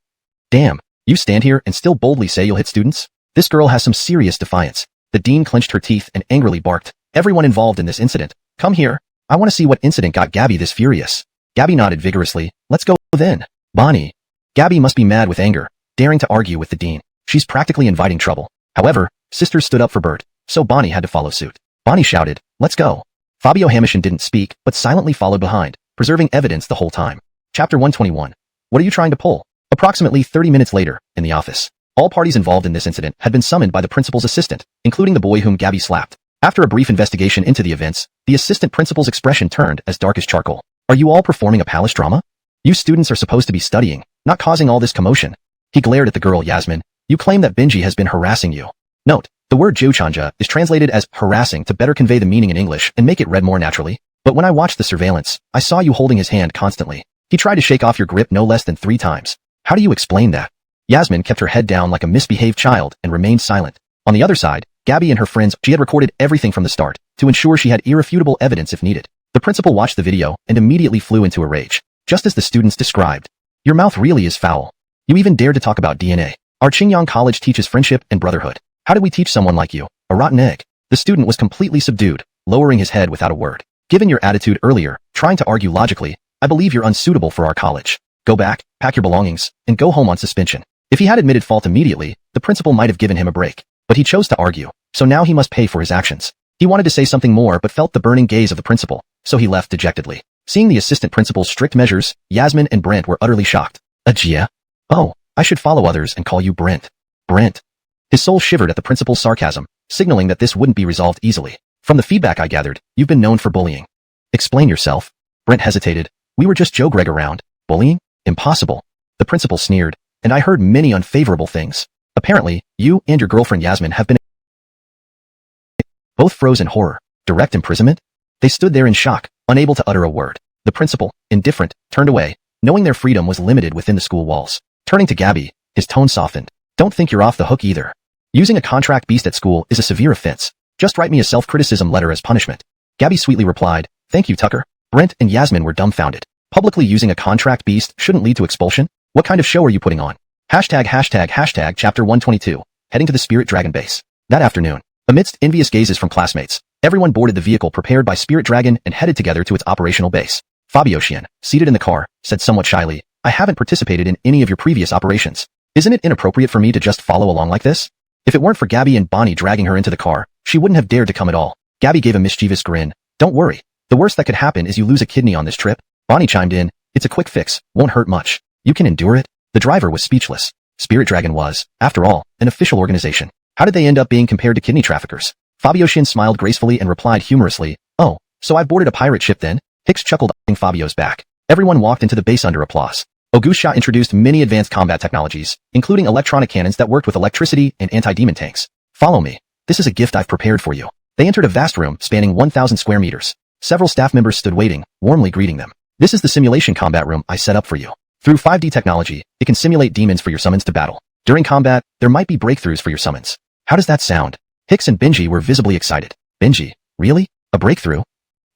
S1: Damn, you stand here and still boldly say you'll hit students? This girl has some serious defiance. The dean clenched her teeth and angrily barked. Everyone involved in this incident, come here. I want to see what incident got Gabby this furious. Gabby nodded vigorously. Let's go then. Bonnie. Gabby must be mad with anger, daring to argue with the dean. She's practically inviting trouble. However, sisters stood up for Bert, so Bonnie had to follow suit. Bonnie shouted, let's go. Fabio Hamishin didn't speak, but silently followed behind, preserving evidence the whole time. Chapter 121. What are you trying to pull? Approximately 30 minutes later, in the office. All parties involved in this incident had been summoned by the principal's assistant, including the boy whom Gabby slapped. After a brief investigation into the events, the assistant principal's expression turned as dark as charcoal. Are you all performing a palace drama? You students are supposed to be studying, not causing all this commotion. He glared at the girl Yasmin. You claim that Benji has been harassing you. Note, the word Juchanja is translated as harassing to better convey the meaning in English and make it read more naturally. But when I watched the surveillance, I saw you holding his hand constantly. He tried to shake off your grip no less than 3 times. How do you explain that? Yasmin kept her head down like a misbehaved child and remained silent. On the other side, Gabby and her friends, she had recorded everything from the start to ensure she had irrefutable evidence if needed. The principal watched the video and immediately flew into a rage, just as the students described. Your mouth really is foul. You even dare to talk about DNA. Our Qingyang College teaches friendship and brotherhood. How do we teach someone like you? A rotten egg. The student was completely subdued, lowering his head without a word. Given your attitude earlier, trying to argue logically, I believe you're unsuitable for our college. Go back, pack your belongings, and go home on suspension. If he had admitted fault immediately, the principal might have given him a break. But he chose to argue, so now he must pay for his actions. He wanted to say something more but felt the burning gaze of the principal, so he left dejectedly. Seeing the assistant principal's strict measures, Yasmin and Brent were utterly shocked. Ajia? Oh, I should follow others and call you Brent. Brent. His soul shivered at the principal's sarcasm, signaling that this wouldn't be resolved easily. From the feedback I gathered, you've been known for bullying. Explain yourself. Brent hesitated. We were just Joe Greg around. Bullying? Impossible. The principal sneered, and I heard many unfavorable things. Apparently, you and your girlfriend Yasmin have been both froze in horror. Direct imprisonment? They stood there in shock, unable to utter a word. The principal, indifferent, turned away, knowing their freedom was limited within the school walls. Turning to Gabby, his tone softened. Don't think you're off the hook either. Using a contract beast at school is a severe offense. Just write me a self-criticism letter as punishment. Gabby sweetly replied, thank you, Tucker. Brent and Yasmin were dumbfounded. Publicly using a contract beast shouldn't lead to expulsion? What kind of show are you putting on? ##### Chapter 122. Heading to the Spirit Dragon base. That afternoon, amidst envious gazes from classmates, everyone boarded the vehicle prepared by Spirit Dragon and headed together to its operational base. Fabioshian, seated in the car, said somewhat shyly, I haven't participated in any of your previous operations. Isn't it inappropriate for me to just follow along like this? If it weren't for Gabby and Bonnie dragging her into the car, she wouldn't have dared to come at all. Gabby gave a mischievous grin. Don't worry. The worst that could happen is you lose a kidney on this trip. Bonnie chimed in. It's a quick fix, won't hurt much. You can endure it. The driver was speechless. Spirit Dragon was, after all, an official organization. How did they end up being compared to kidney traffickers? Fabioshian smiled gracefully and replied humorously, Oh, so I boarded a pirate ship then? Hicks chuckled, eyeing Fabio's back. Everyone walked into the base under applause. Auguste Shaw introduced many advanced combat technologies, including electronic cannons that worked with electricity and anti-demon tanks. Follow me. This is a gift I've prepared for you. They entered a vast room spanning 1,000 square meters. Several staff members stood waiting, warmly greeting them. This is the simulation combat room I set up for you. Through 5D technology, it can simulate demons for your summons to battle. During combat, there might be breakthroughs for your summons. How does that sound? Hicks and Benji were visibly excited. Benji, really? A breakthrough?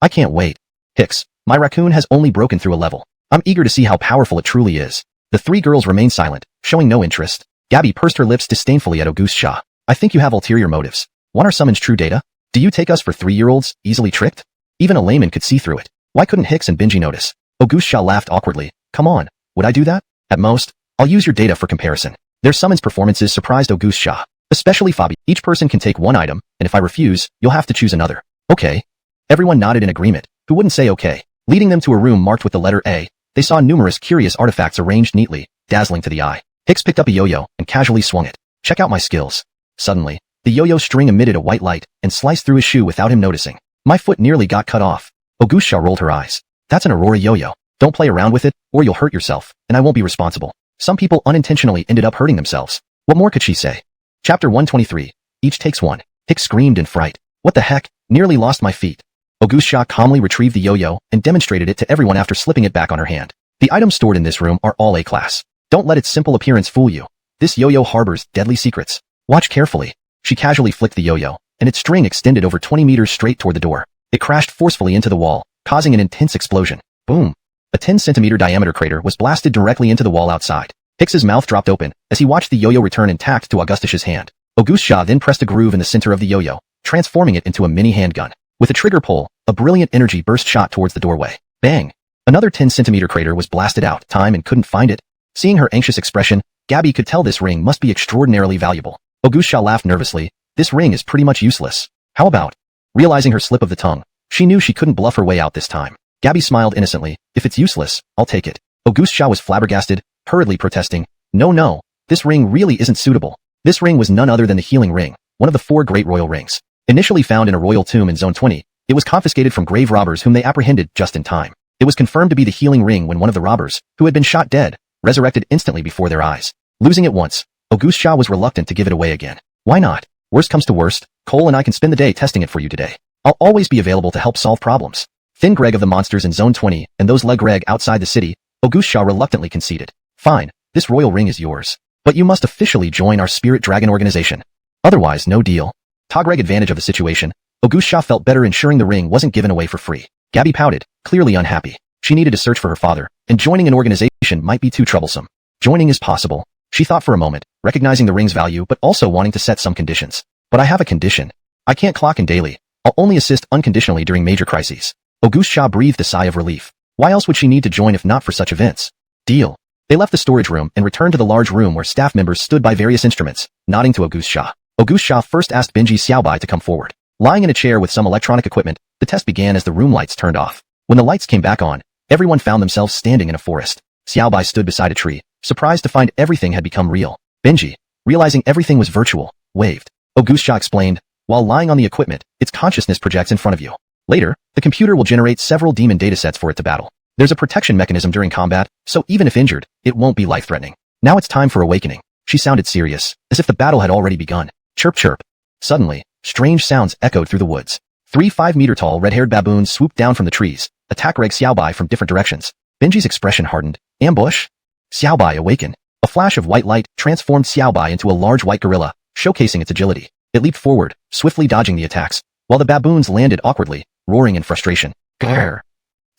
S1: I can't wait. Hicks, my raccoon has only broken through a level. I'm eager to see how powerful it truly is. The three girls remained silent, showing no interest. Gabby pursed her lips disdainfully at Auguste Shaw. I think you have ulterior motives. Want our summons true data? Do you take us for 3-year-olds, easily tricked? Even a layman could see through it. Why couldn't Hicks and Benji notice? Auguste Shaw laughed awkwardly. Come on. Would I do that? At most, I'll use your data for comparison. Their summons performances surprised Auguste Shaw. Especially Fabi. Each person can take one item, and if I refuse, you'll have to choose another. Okay. Everyone nodded in agreement. Who wouldn't say okay? Leading them to a room marked with the letter A, they saw numerous curious artifacts arranged neatly, dazzling to the eye. Hicks picked up a yo-yo and casually swung it. Check out my skills. Suddenly, the yo-yo string emitted a white light and sliced through his shoe without him noticing. My foot nearly got cut off. Auguste Shaw rolled her eyes. That's an Aurora yo-yo. Don't play around with it, or you'll hurt yourself, and I won't be responsible. Some people unintentionally ended up hurting themselves. What more could she say? Chapter 123. Each takes one. Hicks screamed in fright. What the heck? Nearly lost my feet. Auguste Shaw calmly retrieved the yo-yo and demonstrated it to everyone after slipping it back on her hand. The items stored in this room are all A-class. Don't let its simple appearance fool you. This yo-yo harbors deadly secrets. Watch carefully. She casually flicked the yo-yo, and its string extended over 20 meters straight toward the door. It crashed forcefully into the wall, causing an intense explosion. Boom. A 10-centimeter diameter crater was blasted directly into the wall outside. Hicks's mouth dropped open as he watched the yo-yo return intact to Augustus's hand. Auguste Shaw then pressed a groove in the center of the yo-yo, transforming it into a mini handgun. With a trigger pull, a brilliant energy burst shot towards the doorway. Bang! Another 10-centimeter crater was blasted out. Time and couldn't find it. Seeing her anxious expression, Gabby could tell this ring must be extraordinarily valuable. Auguste Shaw laughed nervously. This ring is pretty much useless. How about? Realizing her slip of the tongue, she knew she couldn't bluff her way out this time. Gabby smiled innocently. If it's useless, I'll take it. Auguste Shaw was flabbergasted, hurriedly protesting. No, this ring really isn't suitable. This ring was none other than the healing ring, one of the 4 great royal rings. Initially found in a royal tomb in Zone 20, it was confiscated from grave robbers whom they apprehended just in time. It was confirmed to be the healing ring when one of the robbers, who had been shot dead, resurrected instantly before their eyes. Losing it once, Auguste Shaw was reluctant to give it away again. Why not? Worst comes to worst, Cole and I can spend the day testing it for you today. I'll always be available to help solve problems. Thin Greg of the monsters in Zone 20 and those Leg Greg outside the city, Auguste Shaw reluctantly conceded. Fine, this royal ring is yours. But you must officially join our Spirit Dragon organization. Otherwise, no deal. To Greg advantage of the situation, Auguste Shaw felt better ensuring the ring wasn't given away for free. Gabby pouted, clearly unhappy. She needed to search for her father, and joining an organization might be too troublesome. Joining is possible. She thought for a moment, recognizing the ring's value but also wanting to set some conditions. But I have a condition. I can't clock in daily. I'll only assist unconditionally during major crises. Auguste Shaw breathed a sigh of relief. Why else would she need to join if not for such events? Deal. They left the storage room and returned to the large room where staff members stood by various instruments, nodding to Auguste Shaw. Auguste Shaw first asked Benji Xiaobai to come forward. Lying in a chair with some electronic equipment, the test began as the room lights turned off. When the lights came back on, everyone found themselves standing in a forest. Xiaobai stood beside a tree, surprised to find everything had become real. Benji, realizing everything was virtual, waved. Auguste Shaw explained, while lying on the equipment, its consciousness projects in front of you. Later, the computer will generate several demon datasets for it to battle. There's a protection mechanism during combat, so even if injured, it won't be life-threatening. Now it's time for awakening. She sounded serious, as if the battle had already begun. Chirp chirp. Suddenly, strange sounds echoed through the woods. 3 5-meter-tall red-haired baboons swooped down from the trees, attack Reg Xiaobai from different directions. Benji's expression hardened. Ambush? Xiaobai awakened. A flash of white light transformed Xiaobai into a large white gorilla, showcasing its agility. It leaped forward, swiftly dodging the attacks, while the baboons landed awkwardly, roaring in frustration. Grrr.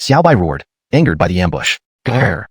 S1: Xiaobai roared, angered by the ambush. Grrr.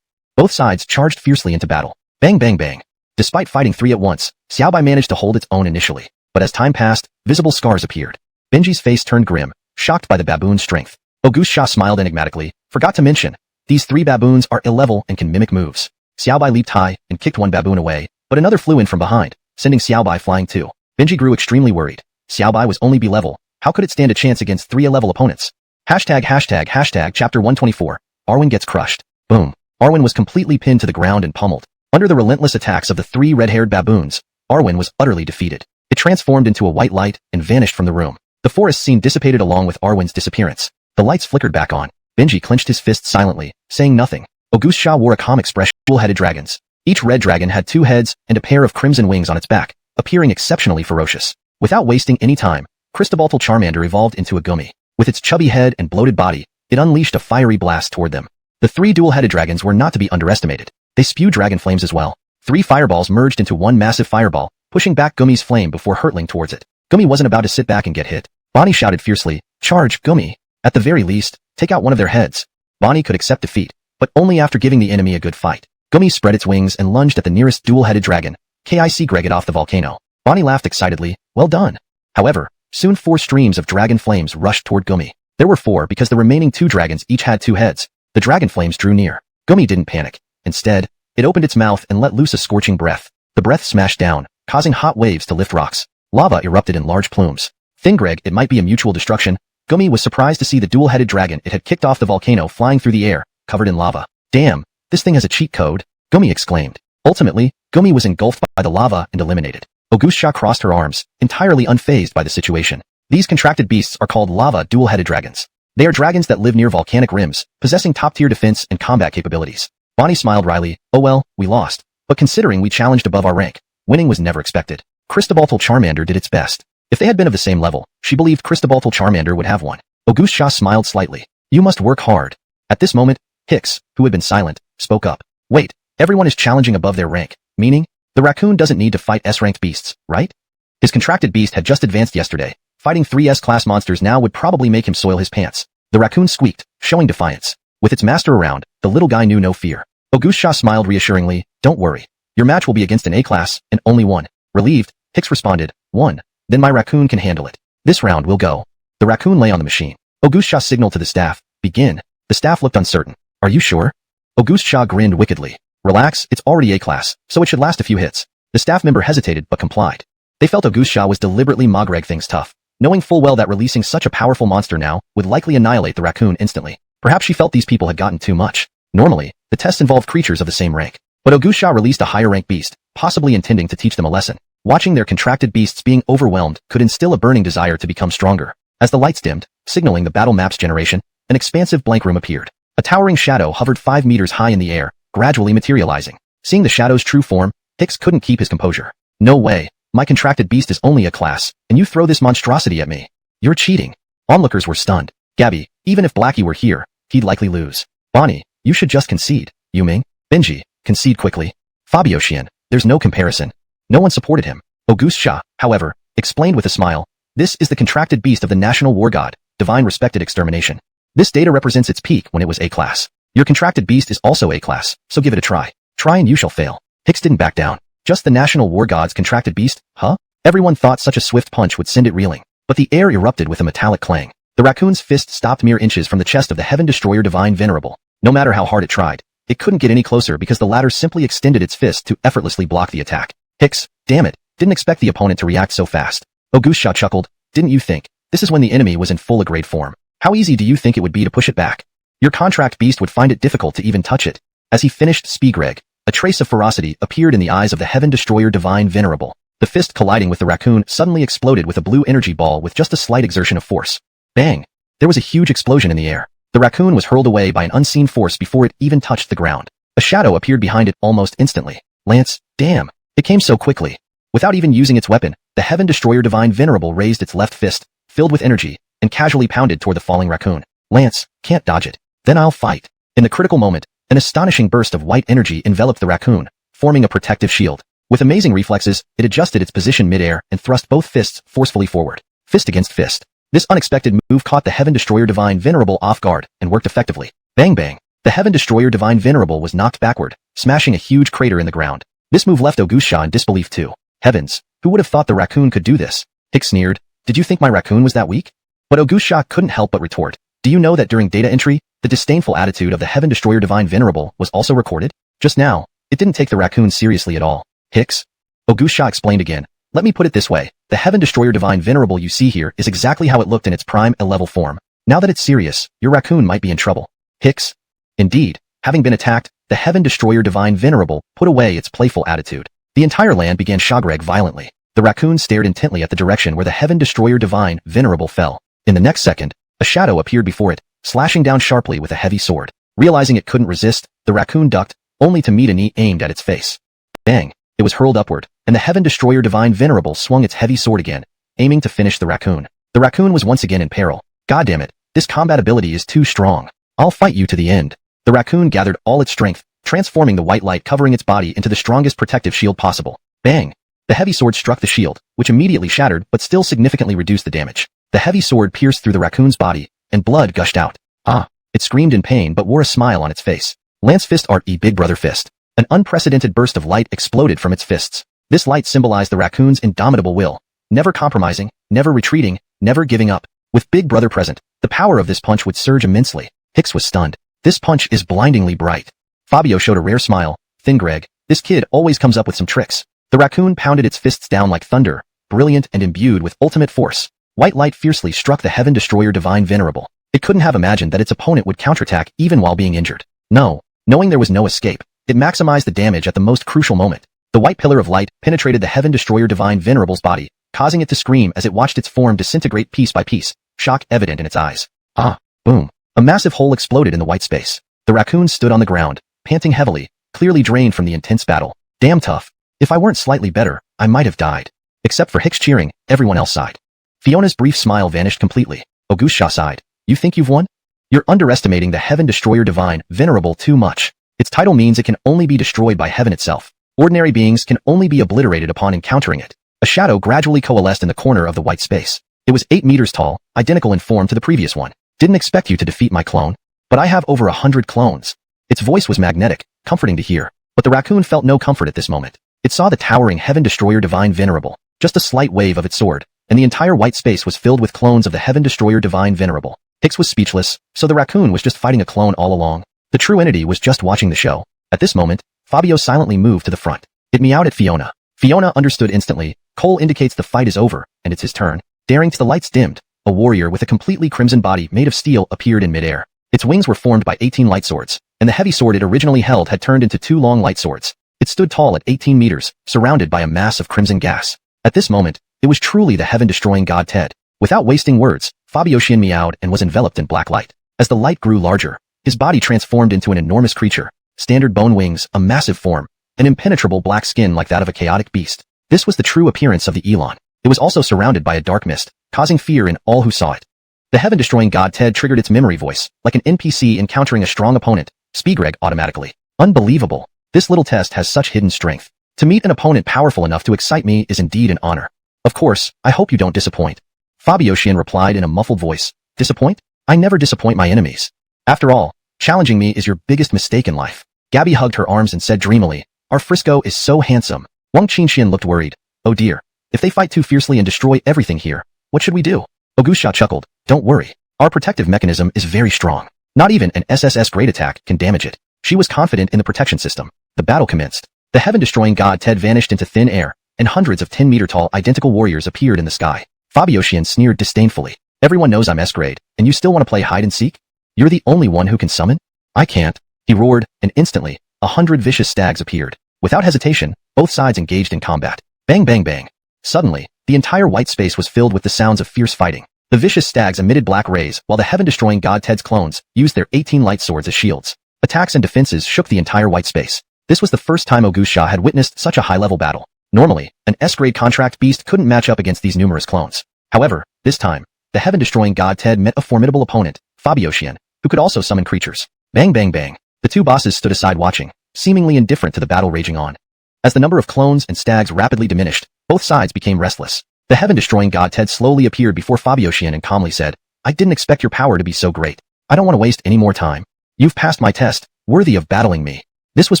S1: Both sides charged fiercely into battle. Bang bang bang. Despite fighting three at once, Xiaobai managed to hold its own initially. But as time passed, visible scars appeared. Benji's face turned grim, shocked by the baboon's strength. Auguste Shah smiled enigmatically, forgot to mention. These three baboons are ill-level and can mimic moves. Xiaobai leaped high and kicked one baboon away, but another flew in from behind, sending Xiaobai flying too. Benji grew extremely worried. Xiaobai was only B-level. How could it stand a chance against three A-level opponents? Hashtag chapter 124. Arwen gets crushed. Boom. Arwen was completely pinned to the ground and pummeled. Under the relentless attacks of the three red-haired baboons, Arwen was utterly defeated. It transformed into a white light and vanished from the room. The forest scene dissipated along with Arwen's disappearance. The lights flickered back on. Benji clenched his fists silently, saying nothing. Auguste Shah wore a calm expression. Dual-headed dragons. Each red dragon had two heads and a pair of crimson wings on its back, appearing exceptionally ferocious. Without wasting any time, Cristobaltal Charmander evolved into a gummy. With its chubby head and bloated body, it unleashed a fiery blast toward them. The three dual-headed dragons were not to be underestimated. They spewed dragon flames as well. Three fireballs merged into one massive fireball, pushing back Gummy's flame before hurtling towards it. Gummy wasn't about to sit back and get hit. Bonnie shouted fiercely, "Charge, Gummy! At the very least, take out one of their heads." Bonnie could accept defeat, but only after giving the enemy a good fight. Gummy spread its wings and lunged at the nearest dual-headed dragon, Kic Gregged off the volcano. Bonnie laughed excitedly, "Well done." However, soon 4 streams of dragon flames rushed toward Gummy. There were 4 because the remaining 2 dragons each had 2 heads. The dragon flames drew near. Gummy didn't panic. Instead, it opened its mouth and let loose a scorching breath. The breath smashed down, causing hot waves to lift rocks. Lava erupted in large plumes. Greg, it might be a mutual destruction. Gummy was surprised to see the dual-headed dragon it had kicked off the volcano flying through the air, covered in lava. Damn, this thing has a cheat code, Gummy exclaimed. Ultimately, Gummy was engulfed by the lava and eliminated. Auguste Shah crossed her arms, entirely unfazed by the situation. These contracted beasts are called lava dual-headed dragons. They are dragons that live near volcanic rims, possessing top-tier defense and combat capabilities. Bonnie smiled wryly, "Oh well, we lost. But considering we challenged above our rank, winning was never expected." Cristobaltal Charmander did its best. If they had been of the same level, she believed Cristobaltal Charmander would have won. Auguste Shah smiled slightly. "You must work hard." At this moment, Hicks, who had been silent, spoke up. "Wait, everyone is challenging above their rank, meaning, the raccoon doesn't need to fight S-ranked beasts, right? His contracted beast had just advanced yesterday. Fighting 3 S-class monsters now would probably make him soil his pants." The raccoon squeaked, showing defiance. With its master around, the little guy knew no fear. Auguste Shah smiled reassuringly, "Don't worry. Your match will be against an A-class, and only one." Relieved, Hicks responded, "One. Then my raccoon can handle it. This round will go." The raccoon lay on the machine. Auguste Shah signaled to the staff, "Begin." The staff looked uncertain. "Are you sure?" Auguste Shah grinned wickedly. "Relax, it's already A-class, so it should last a few hits." The staff member hesitated but complied. They felt Auguste Shah was deliberately magreg things tough, knowing full well that releasing such a powerful monster now would likely annihilate the raccoon instantly. Perhaps she felt these people had gotten too much. Normally, the tests involved creatures of the same rank. But Auguste Shah released a higher-rank beast, possibly intending to teach them a lesson. Watching their contracted beasts being overwhelmed could instill a burning desire to become stronger. As the lights dimmed, signaling the battle map's generation, an expansive blank room appeared. A towering shadow hovered 5 meters high in the air, gradually materializing. Seeing the shadow's true form, Hicks couldn't keep his composure. "No way. My contracted beast is only a class, and you throw this monstrosity at me. You're cheating." Onlookers were stunned. "Gabby, even if Blackie were here, he'd likely lose." "Bonnie, you should just concede." "Yuming." "Benji, concede quickly." "Fabio Xian, there's no comparison." No one supported him. Auguste Shah, however, explained with a smile, "This is the contracted beast of the national war god, divine respected extermination. This data represents its peak when it was A-class. Your contracted beast is also A-class, so give it a try. Try and you shall fail." Hicks didn't back down. "Just the national war god's contracted beast, huh?" Everyone thought such a swift punch would send it reeling. But the air erupted with a metallic clang. The raccoon's fist stopped mere inches from the chest of the Heaven Destroyer Divine Venerable. No matter how hard it tried, it couldn't get any closer because the latter simply extended its fist to effortlessly block the attack. Hicks, damn it, didn't expect the opponent to react so fast. Auguste Shah chuckled, "Didn't you think? This is when the enemy was in full grade form. How easy do you think it would be to push it back? Your contract beast would find it difficult to even touch it." As he finished Spigreg, a trace of ferocity appeared in the eyes of the Heaven Destroyer Divine Venerable. The fist colliding with the raccoon suddenly exploded with a blue energy ball with just a slight exertion of force. Bang! There was a huge explosion in the air. The raccoon was hurled away by an unseen force before it even touched the ground. A shadow appeared behind it almost instantly. "Lance, damn! It came so quickly." Without even using its weapon, the Heaven Destroyer Divine Venerable raised its left fist, filled with energy, and casually pounded toward the falling raccoon. "Lance, can't dodge it. Then I'll fight." In the critical moment, an astonishing burst of white energy enveloped the raccoon, forming a protective shield. With amazing reflexes, it adjusted its position mid-air and thrust both fists forcefully forward. Fist against fist. This unexpected move caught the Heaven Destroyer Divine Venerable off guard and worked effectively. Bang bang. The Heaven Destroyer Divine Venerable was knocked backward, smashing a huge crater in the ground. This move left Augusha in disbelief too. Heavens, who would have thought the raccoon could do this? Hicks sneered. Did you think my raccoon was that weak? But Augusha couldn't help but retort. Do you know that during data entry, the disdainful attitude of the Heaven Destroyer Divine Venerable was also recorded? Just now, it didn't take the raccoon seriously at all. Hicks? Augusha explained again. Let me put it this way. The Heaven Destroyer Divine Venerable you see here is exactly how it looked in its prime A-level form. Now that it's serious, your raccoon might be in trouble. Hicks? Indeed, having been attacked, the Heaven Destroyer Divine Venerable put away its playful attitude. The entire land began shagreg violently. The raccoon stared intently at the direction where the Heaven Destroyer Divine Venerable fell. In the next second, a shadow appeared before it, slashing down sharply with a heavy sword. Realizing it couldn't resist, the raccoon ducked, only to meet a knee aimed at its face. Bang! It was hurled upward, and the Heaven Destroyer Divine Venerable swung its heavy sword again, aiming to finish the raccoon. The raccoon was once again in peril. Goddammit, this combat ability is too strong. I'll fight you to the end. The raccoon gathered all its strength, transforming the white light covering its body into the strongest protective shield possible. Bang! The heavy sword struck the shield, which immediately shattered but still significantly reduced the damage. The heavy sword pierced through the raccoon's body, and blood gushed out. Ah! It screamed in pain but wore a smile on its face. Lance Fist Art E Big Brother Fist. An unprecedented burst of light exploded from its fists. This light symbolized the raccoon's indomitable will. Never compromising, never retreating, never giving up. With Big Brother present, the power of this punch would surge immensely. Hicks was stunned. This punch is blindingly bright. Fabio showed a rare smile. Thin Greg, this kid always comes up with some tricks. The raccoon pounded its fists down like thunder, brilliant and imbued with ultimate force. White light fiercely struck the Heaven Destroyer Divine Venerable. It couldn't have imagined that its opponent would counterattack even while being injured. No, knowing there was no escape, it maximized the damage at the most crucial moment. The white pillar of light penetrated the Heaven Destroyer Divine Venerable's body, causing it to scream as it watched its form disintegrate piece by piece, shock evident in its eyes. Ah! Boom! A massive hole exploded in the white space. The raccoon stood on the ground, panting heavily, clearly drained from the intense battle. Damn tough. If I weren't slightly better, I might have died. Except for Hicks cheering, everyone else sighed. Fiona's brief smile vanished completely. Augusha sighed. You think you've won? You're underestimating the Heaven Destroyer Divine Venerable too much. Its title means it can only be destroyed by heaven itself. Ordinary beings can only be obliterated upon encountering it. A shadow gradually coalesced in the corner of the white space. It was 8 meters tall, identical in form to the previous one. Didn't expect you to defeat my clone. But I have over 100 clones. Its voice was magnetic, comforting to hear. But the raccoon felt no comfort at this moment. It saw the towering Heaven Destroyer Divine Venerable. Just a slight wave of its sword, and the entire white space was filled with clones of the Heaven Destroyer Divine Venerable. Hicks was speechless, so the raccoon was just fighting a clone all along. The true entity was just watching the show. At this moment, Fabio silently moved to the front. It meowed at Fiona. Fiona understood instantly. Cole indicates the fight is over, and it's his turn. Daring to the lights dimmed, a warrior with a completely crimson body made of steel appeared in midair. Its wings were formed by 18 light swords, and the heavy sword it originally held had turned into 2 long light swords. It stood tall at 18 meters, surrounded by a mass of crimson gas. At this moment, it was truly the heaven-destroying god Ted. Without wasting words, Fabio Shin meowed and was enveloped in black light. As the light grew larger, his body transformed into an enormous creature. Standard bone wings, a massive form, an impenetrable black skin like that of a chaotic beast. This was the true appearance of the Elon. It was also surrounded by a dark mist, causing fear in all who saw it. The heaven-destroying god Ted triggered its memory voice, like an NPC encountering a strong opponent. Speegreg automatically. Unbelievable. This little test has such hidden strength. To meet an opponent powerful enough to excite me is indeed an honor. Of course, I hope you don't disappoint. Fabio Shin replied in a muffled voice. Disappoint? I never disappoint my enemies. After all, challenging me is your biggest mistake in life. Gabby hugged her arms and said dreamily, our Frisco is so handsome. Wang Qinshin looked worried. Oh dear. If they fight too fiercely and destroy everything here, what should we do? Augusha chuckled. Don't worry. Our protective mechanism is very strong. Not even an SSS great attack can damage it. She was confident in the protection system. The battle commenced. The heaven-destroying god Ted vanished into thin air, and hundreds of 10-meter-tall identical warriors appeared in the sky. Fabio Shin sneered disdainfully. Everyone knows I'm S-grade, and you still want to play hide-and-seek? You're the only one who can summon? I can't. He roared, and instantly, 100 vicious stags appeared. Without hesitation, both sides engaged in combat. Bang bang bang. Suddenly, the entire white space was filled with the sounds of fierce fighting. The vicious stags emitted black rays, while the heaven-destroying god Ted's clones used their 18 light swords as shields. Attacks and defenses shook the entire white space. This was the first time Augusha had witnessed such a high-level battle. Normally, an S-grade contract beast couldn't match up against these numerous clones. However, this time, the heaven-destroying god Ted met a formidable opponent, Fabio Shin, who could also summon creatures. Bang bang bang. The two bosses stood aside watching, seemingly indifferent to the battle raging on. As the number of clones and stags rapidly diminished, both sides became restless. The heaven-destroying god Ted slowly appeared before Fabioshin and calmly said, I didn't expect your power to be so great. I don't want to waste any more time. You've passed my test, worthy of battling me. This was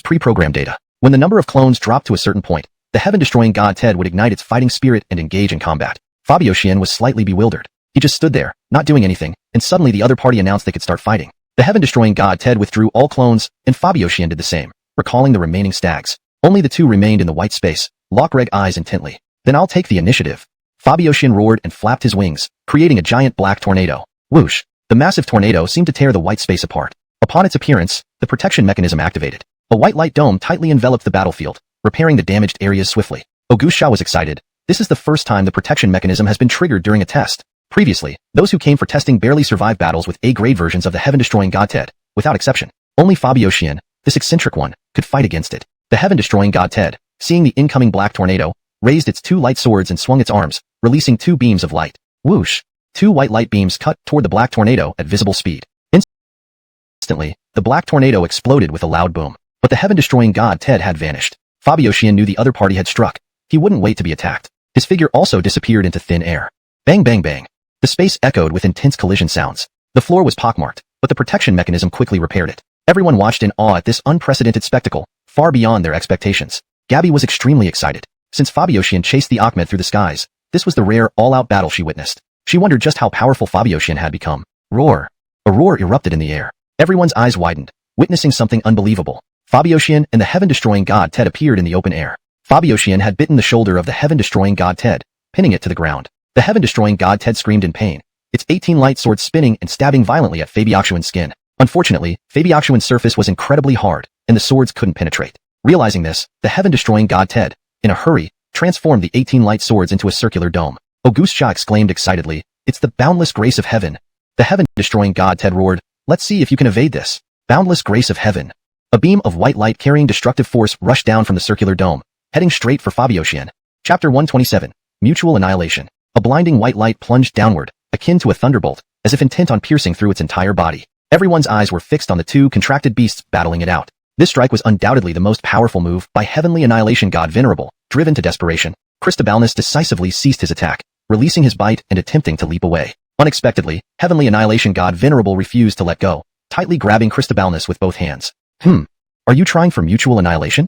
S1: pre-programmed data. When the number of clones dropped to a certain point, the heaven-destroying god Ted would ignite its fighting spirit and engage in combat. Fabioshin was slightly bewildered. He just stood there, not doing anything, and suddenly the other party announced they could start fighting. The heaven-destroying god Ted withdrew all clones, and Fabioshin did the same, recalling the remaining stags. Only the two remained in the white space, lock-reg eyes intently. Then I'll take the initiative. Fabioshin roared and flapped his wings, creating a giant black tornado. Whoosh! The massive tornado seemed to tear the white space apart. Upon its appearance, the protection mechanism activated. A white light dome tightly enveloped the battlefield, repairing the damaged areas swiftly. Augustsha was excited. This is the first time the protection mechanism has been triggered during a test. Previously, those who came for testing barely survived battles with A-grade versions of the heaven-destroying god Ted, without exception. Only Fabioshin, this eccentric one, could fight against it. The heaven-destroying god Ted, seeing the incoming black tornado, raised its two light swords and swung its arms, releasing two beams of light. Whoosh! Two white light beams cut toward the black tornado at visible speed. Instantly, the black tornado exploded with a loud boom. But the heaven-destroying god Ted had vanished. Fabioshin knew the other party had struck. He wouldn't wait to be attacked. His figure also disappeared into thin air. Bang bang bang. The space echoed with intense collision sounds. The floor was pockmarked, but the protection mechanism quickly repaired it. Everyone watched in awe at this unprecedented spectacle, far beyond their expectations. Gabby was extremely excited. Since Fabioshin chased the Ahmed through the skies, this was the rare, all-out battle she witnessed. She wondered just how powerful Fabioshin had become. Roar! A roar erupted in the air. Everyone's eyes widened, witnessing something unbelievable. Fabioshin and the heaven-destroying god Ted appeared in the open air. Fabioshin had bitten the shoulder of the heaven-destroying god Ted, pinning it to the ground. The heaven-destroying god Ted screamed in pain, its 18 light swords spinning and stabbing violently at Fabioshin's skin. Unfortunately, Fabioshin's surface was incredibly hard, and the swords couldn't penetrate. Realizing this, the heaven-destroying god Ted, in a hurry, transformed the 18 light swords into a circular dome. Augustsha exclaimed excitedly, it's the boundless grace of heaven. The heaven-destroying god Ted roared, let's see if you can evade this. Boundless grace of heaven. A beam of white light carrying destructive force rushed down from the circular dome, heading straight for Fabioshin. Chapter 127. Mutual Annihilation. A blinding white light plunged downward, akin to a thunderbolt, as if intent on piercing through its entire body. Everyone's eyes were fixed on the two contracted beasts battling it out. This strike was undoubtedly the most powerful move by Heavenly Annihilation God Venerable. Driven to desperation, Christobalnus decisively ceased his attack, releasing his bite and attempting to leap away. Unexpectedly, Heavenly Annihilation God Venerable refused to let go, tightly grabbing Christobalnus with both hands. Are you trying for mutual annihilation?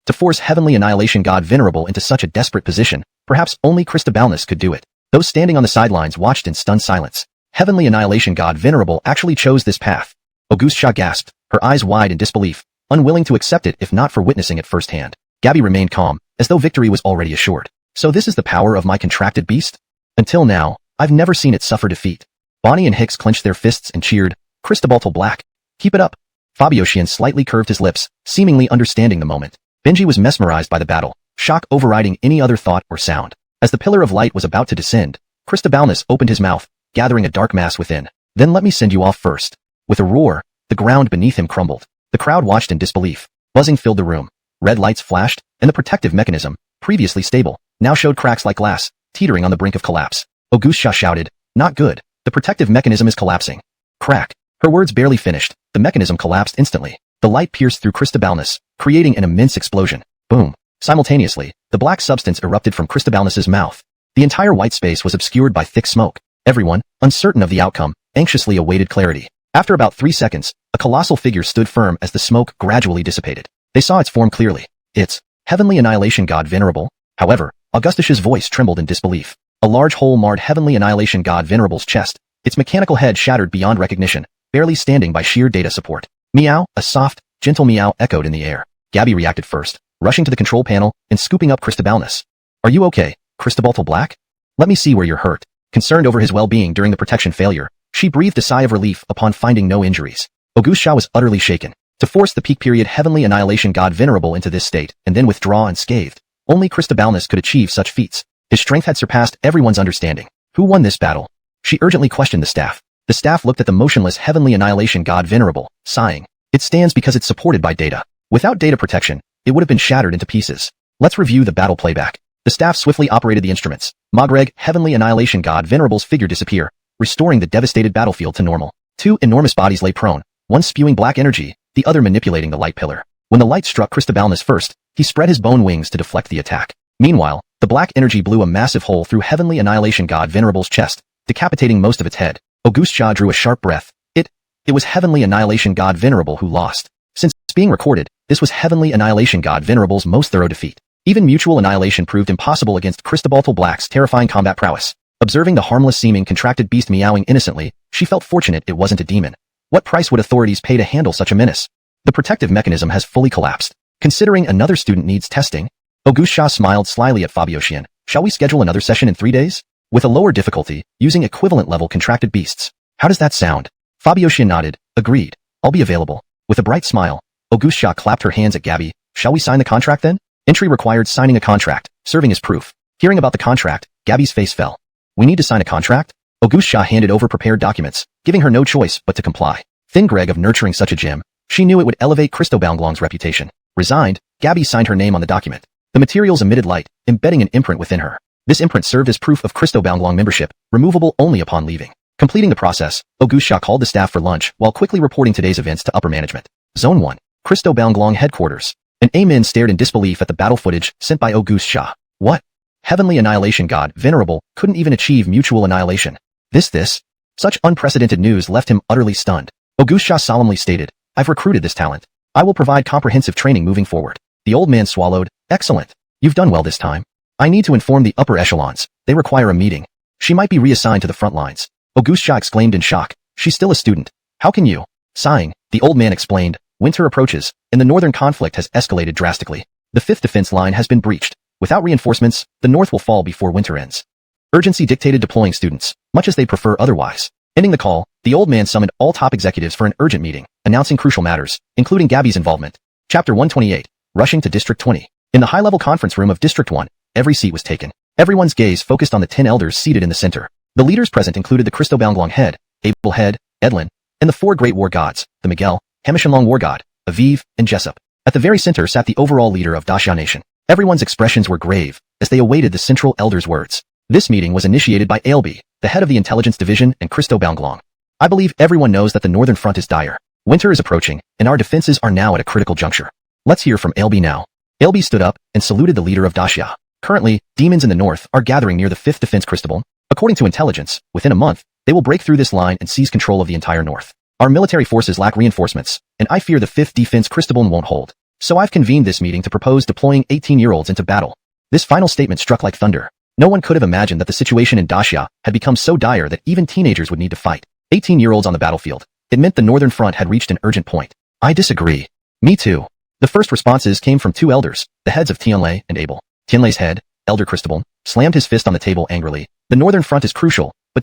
S1: To force Heavenly Annihilation God Venerable into such a desperate position, perhaps only Christobalnus could do it. Those standing on the sidelines watched in stunned silence. Heavenly Annihilation God Venerable actually chose this path. Augustsha gasped, her eyes wide in disbelief, unwilling to accept it if not for witnessing it firsthand. Gabby remained calm, as though victory was already assured. So this is the power of my contracted beast? Until now, I've never seen it suffer defeat. Bonnie and Hicks clenched their fists and cheered, Christobaltal Black. Keep it up. Fabioshin slightly curved his lips, seemingly understanding the moment. Benji was mesmerized by the battle, shock overriding any other thought or sound. As the pillar of light was about to descend, Christobalnus opened his mouth, gathering a dark mass within. Then let me send you off first. With a roar, the ground beneath him crumbled. The crowd watched in disbelief. Buzzing filled the room. Red lights flashed, and the protective mechanism, previously stable, now showed cracks like glass, teetering on the brink of collapse. Augustsha shouted, not good. The protective mechanism is collapsing. Crack. Her words barely finished. The mechanism collapsed instantly. The light pierced through Christobalnus, creating an immense explosion. Boom. Simultaneously, the black substance erupted from Christobalnus's mouth. The entire white space was obscured by thick smoke. Everyone, uncertain of the outcome, anxiously awaited clarity. After about 3 seconds, a colossal figure stood firm as the smoke gradually dissipated. They saw its form clearly. It's Heavenly Annihilation God Venerable. However, Augustus's voice trembled in disbelief. A large hole marred Heavenly Annihilation God Venerable's chest, its mechanical head shattered beyond recognition, barely standing by sheer data support. Meow, a soft, gentle meow echoed in the air. Gabby reacted first, rushing to the control panel and scooping up Christobalnus. Are you okay, Christobaltal Black? Let me see where you're hurt. Concerned over his well-being during the protection failure, she breathed a sigh of relief upon finding no injuries. Augustsha was utterly shaken. To force the peak period Heavenly Annihilation God Venerable into this state and then withdraw unscathed, only Christobalnus could achieve such feats. His strength had surpassed everyone's understanding. Who won this battle? She urgently questioned the staff. The staff looked at the motionless Heavenly Annihilation God Venerable, sighing. It stands because it's supported by data. Without data protection, it would have been shattered into pieces. Let's review the battle playback. The staff swiftly operated the instruments. Magreg, Heavenly Annihilation God Venerable's figure disappear, restoring the devastated battlefield to normal. Two enormous bodies lay prone, one spewing black energy, the other manipulating the light pillar. When the light struck Christobalnus first, he spread his bone wings to deflect the attack. Meanwhile, The black energy blew a massive hole through Heavenly Annihilation God Venerable's chest, decapitating most of its head. Auguste Jia drew a sharp breath. It was Heavenly Annihilation God Venerable who lost. Since being recorded, this was Heavenly Annihilation God Venerable's most thorough defeat. Even mutual annihilation proved impossible against Cristobaltal Black's terrifying combat prowess. Observing the harmless-seeming contracted beast meowing innocently, she felt fortunate it wasn't a demon. What price would authorities pay to handle such a menace? The protective mechanism has fully collapsed. Considering another student needs testing, Auguste Jia smiled slyly at Fabiocian. Shall we schedule another session in 3 days? With a lower difficulty, using equivalent-level contracted beasts. How does that sound? Fabiocian nodded. Agreed. I'll be available. With a bright smile, Auguste Jia clapped her hands at Gabby. Shall we sign the contract then? Entry required signing a contract, serving as proof. Hearing about the contract, Gabby's face fell. We need to sign a contract? Auguste Jia handed over prepared documents, giving her no choice but to comply. Thin Greg of nurturing such a gem, she knew it would elevate Cristobalglong's reputation. Resigned, Gabby signed her name on the document. The materials emitted light, embedding an imprint within her. This imprint served as proof of Cristobalglong membership, removable only upon leaving. Completing the process, Auguste Jia called the staff for lunch while quickly reporting today's events to upper management. Zone 1. Cristobalglong headquarters. An Amin stared in disbelief at the battle footage sent by Auguste Jia. What? Heavenly Annihilation God Venerable couldn't even achieve mutual annihilation. This? Such unprecedented news left him utterly stunned. Auguste Jia solemnly stated, I've recruited this talent. I will provide comprehensive training moving forward. The old man swallowed. Excellent. You've done well this time. I need to inform the upper echelons. They require a meeting. She might be reassigned to the front lines. Auguste Jia exclaimed in shock. She's still a student. How can you? Sighing, the old man explained. Winter approaches, and the northern conflict has escalated drastically. The 5th defense line has been breached. Without reinforcements, the north will fall before winter ends. Urgency dictated deploying students, much as they prefer otherwise. Ending the call, the old man summoned all top executives for an urgent meeting, announcing crucial matters, including Gabby's involvement. Chapter 128. Rushing to District 20. In the high-level conference room of District 1, every seat was taken. Everyone's gaze focused on the 10 elders seated in the center. The leaders present included the Cristobalglong head, Abel head, Edlin, and the 4 great war gods, the Miguel, Hamishanlong war god, Aviv, and Jessup. At the very center sat the overall leader of Daxia Nation. Everyone's expressions were grave, as they awaited the central elder's words. This meeting was initiated by Ailby, the head of the intelligence division, and Cristobalglong. I believe everyone knows that the northern front is dire. Winter is approaching, and our defenses are now at a critical juncture. Let's hear from Ailby now. Ailby stood up and saluted the leader of Daxia. Currently, demons in the north are gathering near the 5th defense Cristobal. According to intelligence, within a month, they will break through this line and seize control of the entire north. Our military forces lack reinforcements, and I fear the 5th defense Cristobal won't hold. So I've convened this meeting to propose deploying 18-year-olds into battle. This final statement struck like thunder. No one could have imagined that the situation in Daxia had become so dire that even teenagers would need to fight. 18-year-olds on the battlefield. It meant the northern front had reached an urgent point. I disagree. Me too. The first responses came from 2 elders, the heads of Tianlei and Abel. Tianlei's head, Elder Cristobal, slammed his fist on the table angrily. The northern front is crucial, but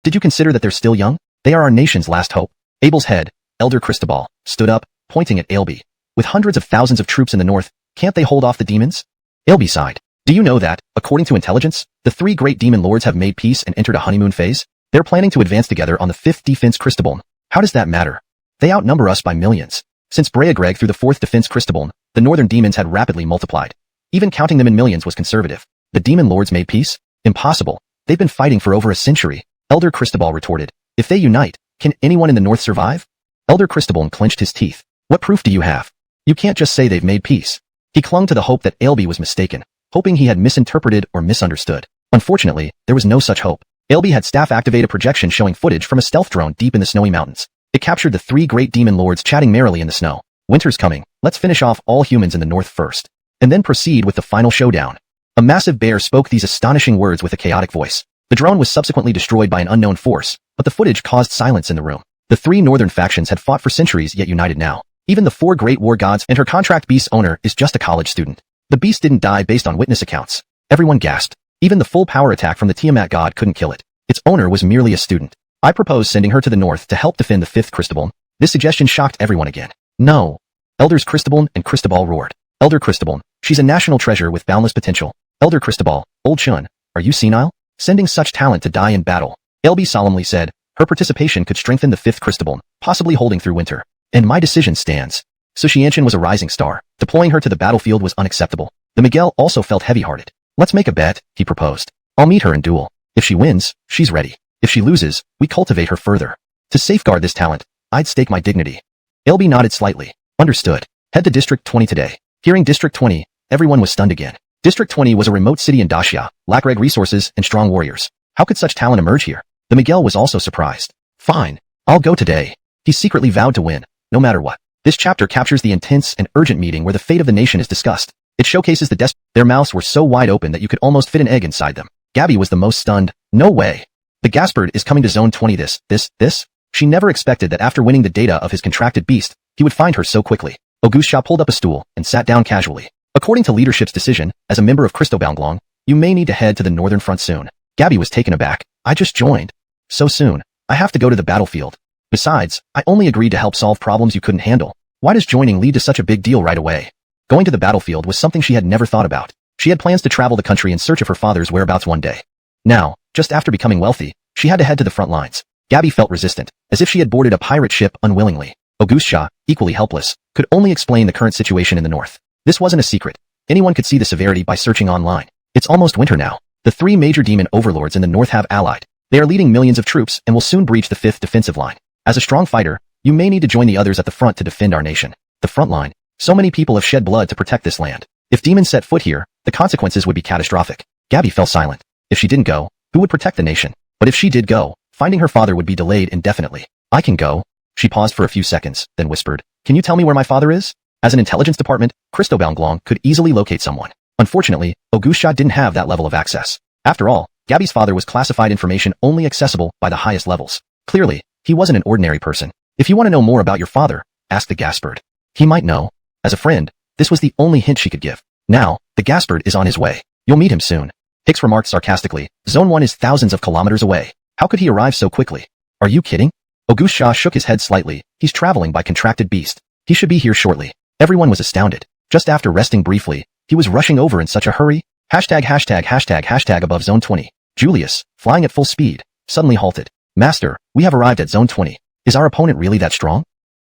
S1: did you consider that they're still young? They are our nation's last hope. Abel's head, Elder Cristobal, stood up, pointing at Ailby. With hundreds of thousands of troops in the north, can't they hold off the demons? Ailby sighed. Do you know that, according to intelligence, the 3 great demon lords have made peace and entered a honeymoon phase? They're planning to advance together on the 5th defense Cristobal. How does that matter? They outnumber us by millions. Since Breagreg through the 4th defense Cristobal, the northern demons had rapidly multiplied. Even counting them in millions was conservative. The demon lords made peace? Impossible. They've been fighting for over a century. Elder Cristobal retorted. If they unite, can anyone in the north survive? Elder Cristobal clenched his teeth. What proof do you have? You can't just say they've made peace. He clung to the hope that Ailby was mistaken, hoping he had misinterpreted or misunderstood. Unfortunately, there was no such hope. Ailby had staff-activated a projection showing footage from a stealth drone deep in the snowy mountains. It captured the 3 great demon lords chatting merrily in the snow. Winter's coming. Let's finish off all humans in the north first, and then proceed with the final showdown. A massive bear spoke these astonishing words with a chaotic voice. The drone was subsequently destroyed by an unknown force, but the footage caused silence in the room. The 3 northern factions had fought for centuries yet united now. Even the 4 great war gods and her contract beast's owner is just a college student. The beast didn't die based on witness accounts. Everyone gasped. Even the full power attack from the Tiamat god couldn't kill it. Its owner was merely a student. I propose sending her to the north to help defend the 5th Cristobal. This suggestion shocked everyone again. No. Elders Cristobal and Cristobal roared. Elder Cristobal, she's a national treasure with boundless potential. Elder Cristobal, old Chun, are you senile? Sending such talent to die in battle. Ailby solemnly said, her participation could strengthen the 5th Cristobal, possibly holding through winter. And my decision stands. So Xianchen was a rising star. Deploying her to the battlefield was unacceptable. The Miguel also felt heavy-hearted. Let's make a bet, he proposed. I'll meet her in duel. If she wins, she's ready. If she loses, we cultivate her further. To safeguard this talent, I'd stake my dignity. Ailby nodded slightly. Understood. Head to District 20 today. Hearing District 20, everyone was stunned again. District 20 was a remote city in Daxia, lacked resources and strong warriors. How could such talent emerge here? The Miguel was also surprised. Fine. I'll go today. He secretly vowed to win, no matter what. This chapter captures the intense and urgent meeting where the fate of the nation is discussed. It showcases their mouths were so wide open that you could almost fit an egg inside them. Gabby was the most stunned. No way. The Gaspard is coming to Zone 20 this. She never expected that after winning the data of his contracted beast, he would find her so quickly. Augustia pulled up a stool and sat down casually. According to leadership's decision, as a member of Christobalnglong, you may need to head to the northern front soon. Gabby was taken aback. I just joined. So soon. I have to go to the battlefield. Besides, I only agreed to help solve problems you couldn't handle. Why does joining lead to such a big deal right away? Going to the battlefield was something she had never thought about. She had plans to travel the country in search of her father's whereabouts one day. Now, just after becoming wealthy, she had to head to the front lines. Gabby felt resistant, as if she had boarded a pirate ship unwillingly. Augustia, equally helpless, could only explain the current situation in the north. This wasn't a secret. Anyone could see the severity by searching online. It's almost winter now. The three major demon overlords in the north have allied. They are leading millions of troops and will soon breach the 5th defensive line. As a strong fighter, you may need to join the others at the front to defend our nation. The front line. So many people have shed blood to protect this land. If demons set foot here, the consequences would be catastrophic. Gabby fell silent. If she didn't go, who would protect the nation? But if she did go, finding her father would be delayed indefinitely. I can go. She paused for a few seconds, then whispered, Can you tell me where my father is? As an intelligence department, Christobalnglong could easily locate someone. Unfortunately, Augustia didn't have that level of access. After all, Gabby's father was classified information only accessible by the highest levels. Clearly, he wasn't an ordinary person. If you want to know more about your father, ask the Gaspard. He might know. As a friend, this was the only hint she could give. Now, the Gaspard is on his way. You'll meet him soon. Hicks remarked sarcastically, Zone 1 is thousands of kilometers away. How could he arrive so quickly? Are you kidding? Augustia shook his head slightly. He's traveling by contracted beast. He should be here shortly. Everyone was astounded. Just after resting briefly, he was rushing over in such a hurry. ##### above Zone 20. Julius, flying at full speed, suddenly halted. Master, we have arrived at Zone 20. Is our opponent really that strong?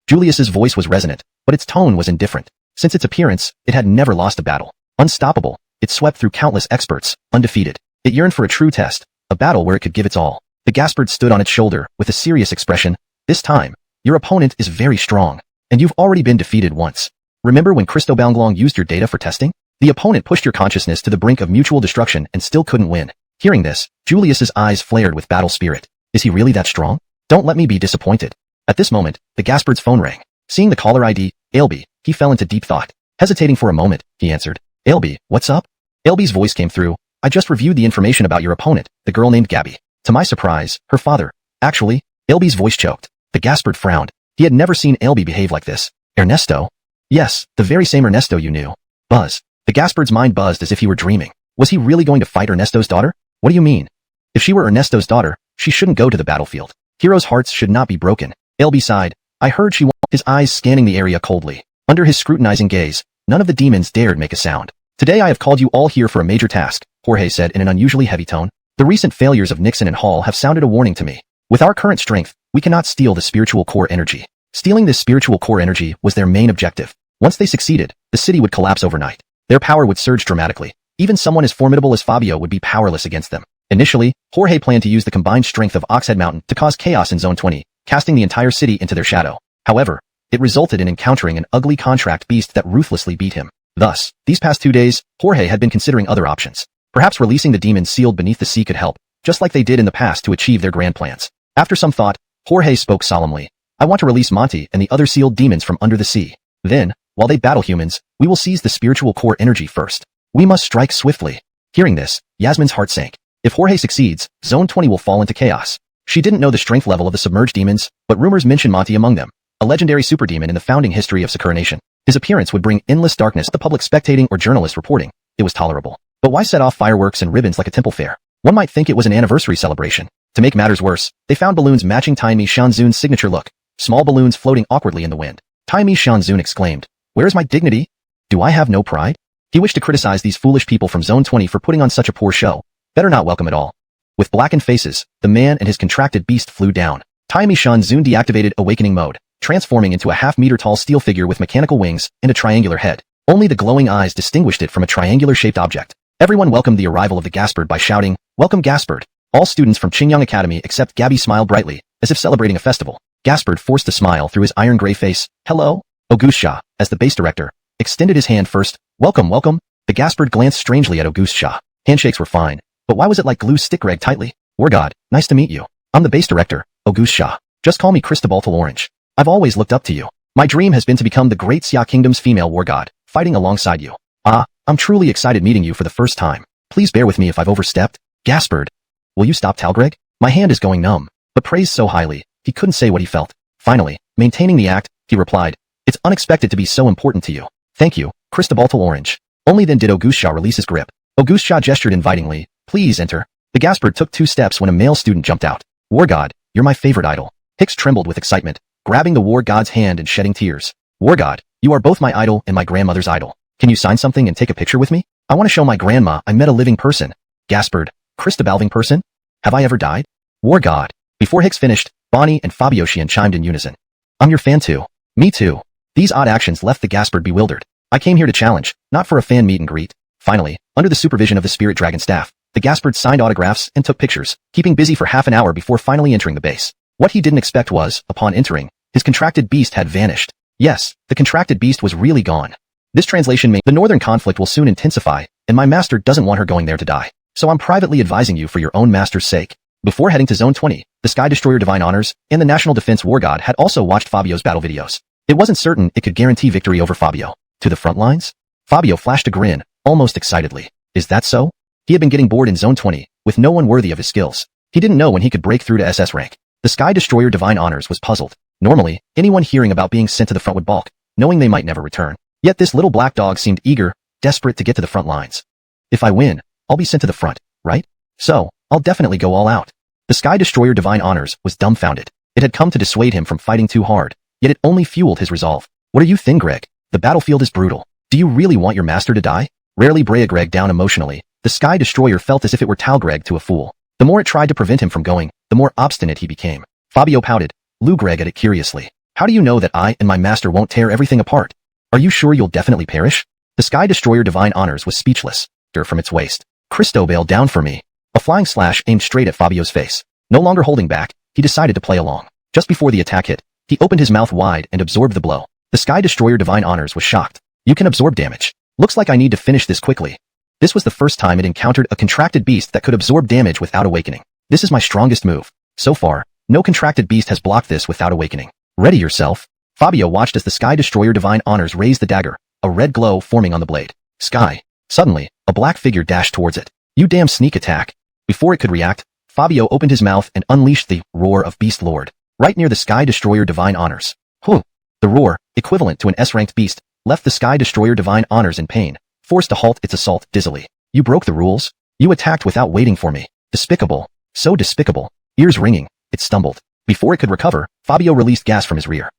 S1: Julius's voice was resonant, but its tone was indifferent. Since its appearance, it had never lost a battle. Unstoppable, it swept through countless experts, undefeated. It yearned for a true test, a battle where it could give its all. The Gaspard stood on its shoulder with a serious expression. This time, your opponent is very strong, and you've already been defeated once. Remember when Christobalnglong used your data for testing? The opponent pushed your consciousness to the brink of mutual destruction and still couldn't win. Hearing this, Julius's eyes flared with battle spirit. Is he really that strong? Don't let me be disappointed. At this moment, the Gaspard's phone rang. Seeing the caller ID, Ailby, he fell into deep thought. Hesitating for a moment, he answered. Ailby, what's up? Ailby's voice came through. I just reviewed the information about your opponent, the girl named Gabby. To my surprise, her father. Actually, Ailby's voice choked. The Gaspard frowned. He had never seen Ailby behave like this. Ernesto? Yes, the very same Ernesto you knew. Buzz. The Gaspard's mind buzzed as if he were dreaming. Was he really going to fight Ernesto's daughter? What do you mean? If she were Ernesto's daughter, she shouldn't go to the battlefield. Heroes' hearts should not be broken. Ailby sighed. I heard she his eyes scanning the area coldly. Under his scrutinizing gaze, none of the demons dared make a sound. Today I have called you all here for a major task, Jorge said in an unusually heavy tone. The recent failures of Nixon and Hall have sounded a warning to me. With our current strength, we cannot steal the spiritual core energy. Stealing this spiritual core energy was their main objective. Once they succeeded, the city would collapse overnight. Their power would surge dramatically. Even someone as formidable as Fabio would be powerless against them. Initially, Jorge planned to use the combined strength of Oxhead Mountain to cause chaos in Zone 20, casting the entire city into their shadow. However, it resulted in encountering an ugly contract beast that ruthlessly beat him. Thus, these past 2 days, Jorge had been considering other options. Perhaps releasing the demons sealed beneath the sea could help, just like they did in the past to achieve their grand plans. After some thought, Jorge spoke solemnly. I want to release Monty and the other sealed demons from under the sea. Then, while they battle humans, we will seize the spiritual core energy first. We must strike swiftly. Hearing this, Yasmin's heart sank. If Jorge succeeds, Zone 20 will fall into chaos. She didn't know the strength level of the submerged demons, but rumors mention Monty among them, a legendary superdemon in the founding history of Sakura Nation. His appearance would bring endless darkness to the public spectating or journalists reporting. It was tolerable. But why set off fireworks and ribbons like a temple fair? One might think it was an anniversary celebration. To make matters worse, they found balloons matching Tai Mi Shanzun's signature look, small balloons floating awkwardly in the wind. Tai Mi Shanzun exclaimed, Where is my dignity? Do I have no pride? He wished to criticize these foolish people from Zone 20 for putting on such a poor show. Better not welcome at all. With blackened faces, the man and his contracted beast flew down. Tai Mi Shanzun deactivated awakening mode, transforming into a half-meter-tall steel figure with mechanical wings and a triangular head. Only the glowing eyes distinguished it from a triangular-shaped object. Everyone welcomed the arrival of the Gaspard by shouting, Welcome Gaspard! All students from Qingyang Academy except Gabby smiled brightly, as if celebrating a festival. Gaspard forced a smile through his iron-gray face. Hello? Augustia, as the base director, extended his hand first. Welcome, welcome. The Gaspard glanced strangely at Augustsha. Handshakes were fine, but why was it like glue stick Greg tightly? War God, nice to meet you. I'm the base director, Augustsha. Just call me Cristobal Orange. I've always looked up to you. My dream has been to become the great Xia Kingdom's female war god, fighting alongside you. I'm truly excited meeting you for the first time. Please bear with me if I've overstepped. Gaspard. Will you stop Talgreg? My hand is going numb, but praised so highly, he couldn't say what he felt. Finally, maintaining the act, he replied, it's unexpected to be so important to you. Thank you, Cristobal Orange. Only then did Augustsha release his grip. Augustsha gestured invitingly, please enter. The Gaspard took 2 steps when a male student jumped out. War God, you're my favorite idol. Hicks trembled with excitement, grabbing the war god's hand and shedding tears. War God, you are both my idol and my grandmother's idol. Can you sign something and take a picture with me? I want to show my grandma I met a living person. Gaspard, Cristobalving person? Have I ever died? War God. Before Hicks finished, Bonnie and Fabio Sheehan chimed in unison. I'm your fan too. Me too. These odd actions left the Gaspard bewildered. I came here to challenge, not for a fan meet and greet. Finally, under the supervision of the Spirit Dragon staff, the Gaspard signed autographs and took pictures, keeping busy for half an hour before finally entering the base. What he didn't expect was, upon entering, his contracted beast had vanished. Yes, the contracted beast was really gone. This translation means the northern conflict will soon intensify, and my master doesn't want her going there to die. So I'm privately advising you for your own master's sake. Before heading to Zone 20, the Sky Destroyer Divine Honors and the National Defense War God had also watched Fabio's battle videos. It wasn't certain it could guarantee victory over Fabio. To the front lines? Fabio flashed a grin, almost excitedly. Is that so? He had been getting bored in Zone 20, with no one worthy of his skills. He didn't know when he could break through to SS rank. The Sky Destroyer Divine Honors was puzzled. Normally, anyone hearing about being sent to the front would balk, knowing they might never return. Yet this little black dog seemed eager, desperate to get to the front lines. If I win, I'll be sent to the front, right? So, I'll definitely go all out. The Sky Destroyer Divine Honors was dumbfounded. It had come to dissuade him from fighting too hard, yet it only fueled his resolve. What do you think, Greg? The battlefield is brutal. Do you really want your master to die? Rarely break Greg down emotionally, the Sky Destroyer felt as if it were Talgreg to a fool. The more it tried to prevent him from going, the more obstinate he became. Fabio pouted, Lou Greg at it curiously. How do you know that I and my master won't tear everything apart? Are you sure you'll definitely perish? The Sky Destroyer Divine Honors was speechless. From its waist. Cristobal down for me. A flying slash aimed straight at Fabio's face. No longer holding back, he decided to play along. Just before the attack hit, he opened his mouth wide and absorbed the blow. The Sky Destroyer Divine Honors was shocked. You can absorb damage. Looks like I need to finish this quickly. This was the first time it encountered a contracted beast that could absorb damage without awakening. This is my strongest move. So far, no contracted beast has blocked this without awakening. Ready yourself. Fabio watched as the Sky Destroyer Divine Honors raised the dagger, a red glow forming on the blade. Sky. Suddenly, a black figure dashed towards it. You damn sneak attack. Before it could react, Fabio opened his mouth and unleashed the roar of Beast Lord, right near the Sky Destroyer Divine Honors. The roar, equivalent to an S-ranked beast, left the Sky Destroyer Divine Honors in pain, forced to halt its assault dizzily. You broke the rules? You attacked without waiting for me. Despicable. So despicable. Ears ringing, it stumbled. Before it could recover, Fabio released gas from his rear.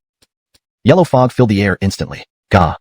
S1: Yellow fog filled the air instantly. Gah.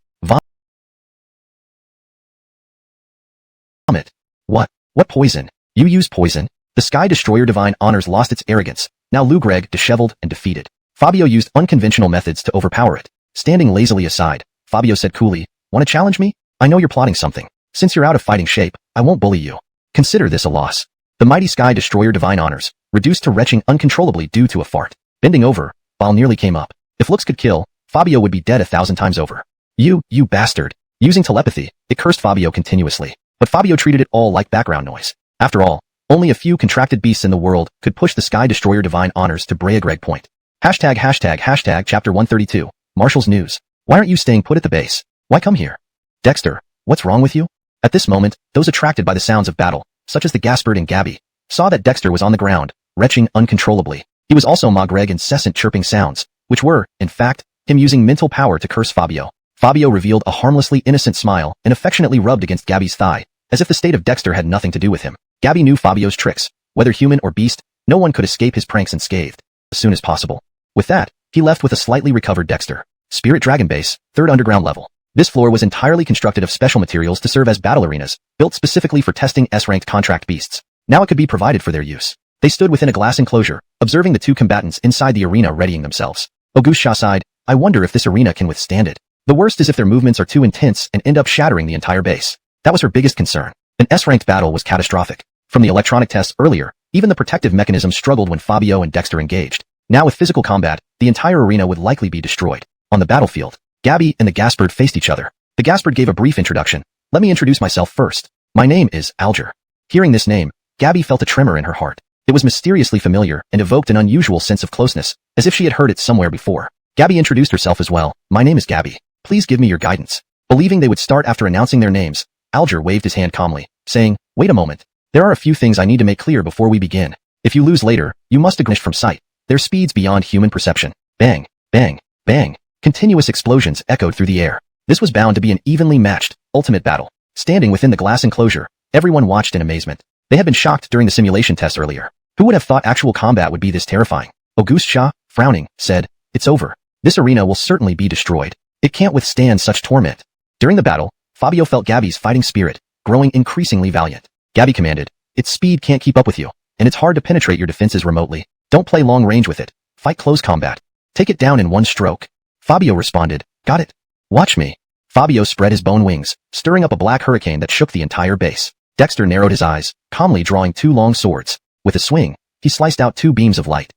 S1: Vomit. What poison? You use poison? The Sky Destroyer Divine Honors lost its arrogance. Now Lou Greg disheveled and defeated. Fabio used unconventional methods to overpower it. Standing lazily aside, Fabio said coolly, want to challenge me? I know you're plotting something. Since you're out of fighting shape, I won't bully you. Consider this a loss. The mighty Sky Destroyer Divine Honors, reduced to retching uncontrollably due to a fart. Bending over, Bal nearly came up. If looks could kill, Fabio would be dead 1,000 times over. You bastard. Using telepathy, it cursed Fabio continuously. But Fabio treated it all like background noise. After all, only a few contracted beasts in the world could push the Sky Destroyer Divine Honors to Greg point. Hashtag chapter 132. Marshall's news. Why aren't you staying put at the base? Why come here? Dexter, what's wrong with you? At this moment, those attracted by the sounds of battle, such as the Gaspard and Gabby, saw that Dexter was on the ground, retching uncontrollably. He was also Greg's incessant chirping sounds, which were, in fact, him using mental power to curse Fabio. Fabio revealed a harmlessly innocent smile and affectionately rubbed against Gabby's thigh, as if the state of Dexter had nothing to do with him. Gabby knew Fabio's tricks. Whether human or beast, no one could escape his pranks unscathed. As soon as possible. With that, he left with a slightly recovered Dexter. Spirit Dragon Base, 3rd underground level. This floor was entirely constructed of special materials to serve as battle arenas, built specifically for testing S-ranked contract beasts. Now it could be provided for their use. They stood within a glass enclosure, observing the 2 combatants inside the arena readying themselves. Augustsha sighed, I wonder if this arena can withstand it. The worst is if their movements are too intense and end up shattering the entire base. That was her biggest concern. An S-ranked battle was catastrophic. From the electronic tests earlier, even the protective mechanism struggled when Fabio and Dexter engaged. Now with physical combat, the entire arena would likely be destroyed. On the battlefield, Gabby and the Gaspard faced each other. The Gaspard gave a brief introduction, Let me introduce myself first. My name is Alger. Hearing this name, Gabby felt a tremor in her heart. It was mysteriously familiar and evoked an unusual sense of closeness, as if she had heard it somewhere before. Gabby introduced herself as well. My name is Gabby. Please give me your guidance. Believing they would start after announcing their names, Alger waved his hand calmly, saying, wait a moment. There are a few things I need to make clear before we begin. If you lose later, you must ignore from sight. Their speeds beyond human perception. Bang, bang, bang. Continuous explosions echoed through the air. This was bound to be an evenly matched, ultimate battle. Standing within the glass enclosure, everyone watched in amazement. They had been shocked during the simulation test earlier. Who would have thought actual combat would be this terrifying? Auguste Shah, frowning, said, it's over. This arena will certainly be destroyed. It can't withstand such torment. During the battle, Fabio felt Gabby's fighting spirit, growing increasingly valiant. Gabby commanded, its speed can't keep up with you, and it's hard to penetrate your defenses remotely. Don't play long range with it. Fight close combat. Take it down in one stroke. Fabio responded, got it. Watch me. Fabio spread his bone wings, stirring up a black hurricane that shook the entire base. Dexter narrowed his eyes, calmly drawing two long swords. With a swing, he sliced out two beams of light.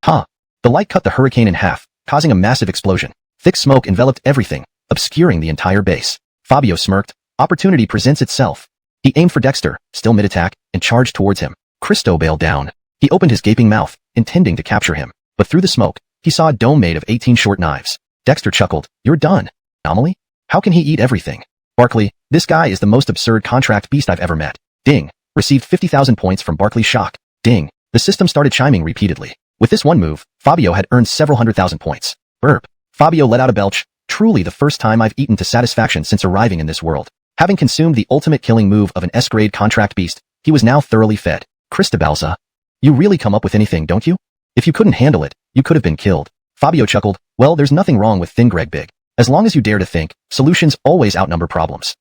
S1: Ha! The light cut the hurricane in half, causing a massive explosion. Thick smoke enveloped everything, obscuring the entire base. Fabio smirked. Opportunity presents itself. He aimed for Dexter, still mid-attack, and charged towards him. Cristo bailed down. He opened his gaping mouth, intending to capture him. But through the smoke, he saw a dome made of 18 short knives. Dexter chuckled. You're done. Anomaly? How can he eat everything? Barkley, this guy is the most absurd contract beast I've ever met. Ding. Received 50,000 points from Barkley's shock. Ding. The system started chiming repeatedly. With this one move, Fabio had earned several 100,000 points. Burp. Fabio let out a belch. Truly the first time I've eaten to satisfaction since arriving in this world. Having consumed the ultimate killing move of an S-grade contract beast, he was now thoroughly fed. Cristobalza. You really come up with anything, don't you? If you couldn't handle it, you could have been killed. Fabio chuckled. Well, there's nothing wrong with Thin Greg Big. As long as you dare to think, solutions always outnumber problems.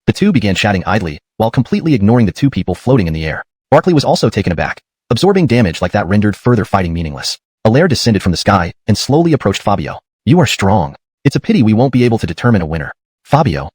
S1: The two began chatting idly, while completely ignoring the two people floating in the air. Barkley was also taken aback. Absorbing damage like that rendered further fighting meaningless. A lair descended from the sky and slowly approached Fabio. You are strong. It's a pity we won't be able to determine a winner. Fabio.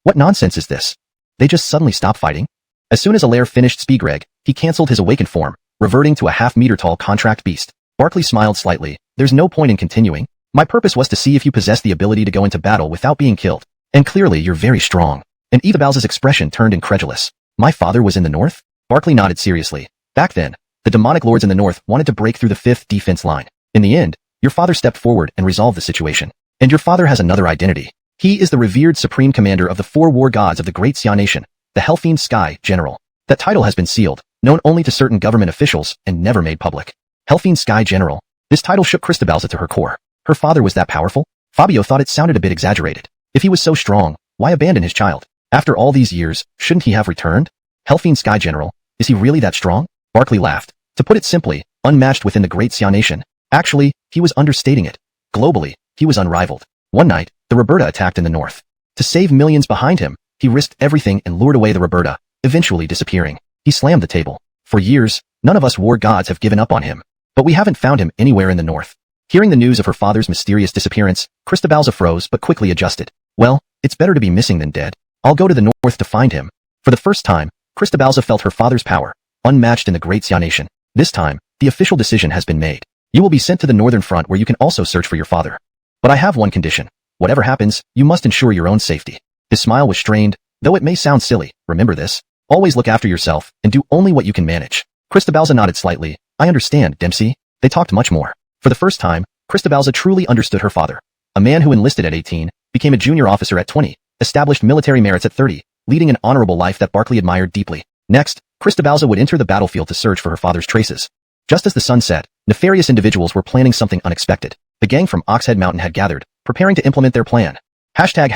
S1: What nonsense is this? They just suddenly stopped fighting? As soon as Alaire finished Speegreg, he cancelled his awakened form, reverting to a half-meter-tall contract beast. Barkley smiled slightly. There's no point in continuing. My purpose was to see if you possess the ability to go into battle without being killed. And clearly you're very strong. And Evabalza's expression turned incredulous. My father was in the north? Barkley nodded seriously. Back then, the demonic lords in the north wanted to break through the 5th defense line. In the end, your father stepped forward and resolved the situation. And your father has another identity. He is the revered supreme commander of the 4 war gods of the great Xia nation, the Hellfiend Sky General. That title has been sealed, known only to certain government officials, and never made public. Hellfiend Sky General. This title shook Cristobalza to her core. Her father was that powerful? Fabio thought it sounded a bit exaggerated. If he was so strong, why abandon his child? After all these years, shouldn't he have returned? Hellfiend Sky General. Is he really that strong? Barkley laughed. To put it simply, unmatched within the great Xia nation. Actually, he was understating it. Globally, he was unrivaled. One night, the Roberta attacked in the north. To save millions behind him, he risked everything and lured away the Roberta, eventually disappearing. He slammed the table. For years, none of us war gods have given up on him. But we haven't found him anywhere in the north. Hearing the news of her father's mysterious disappearance, Cristobalza froze but quickly adjusted. Well, it's better to be missing than dead. I'll go to the north to find him. For the first time, Cristobalza felt her father's power, unmatched in the great Xia nation. This time, the official decision has been made. You will be sent to the northern front where you can also search for your father. But I have one condition. Whatever happens, you must ensure your own safety. His smile was strained, though it may sound silly. Remember this. Always look after yourself, and do only what you can manage. Cristobalza nodded slightly. I understand, Dempsey. They talked much more. For the first time, Cristobalza truly understood her father. A man who enlisted at 18, became a junior officer at 20, established military merits at 30, leading an honorable life that Barkley admired deeply. Next, Cristobalza would enter the battlefield to search for her father's traces. Just as the sun set, nefarious individuals were planning something unexpected. The gang from Oxhead Mountain had gathered, preparing to implement their plan. Hashtag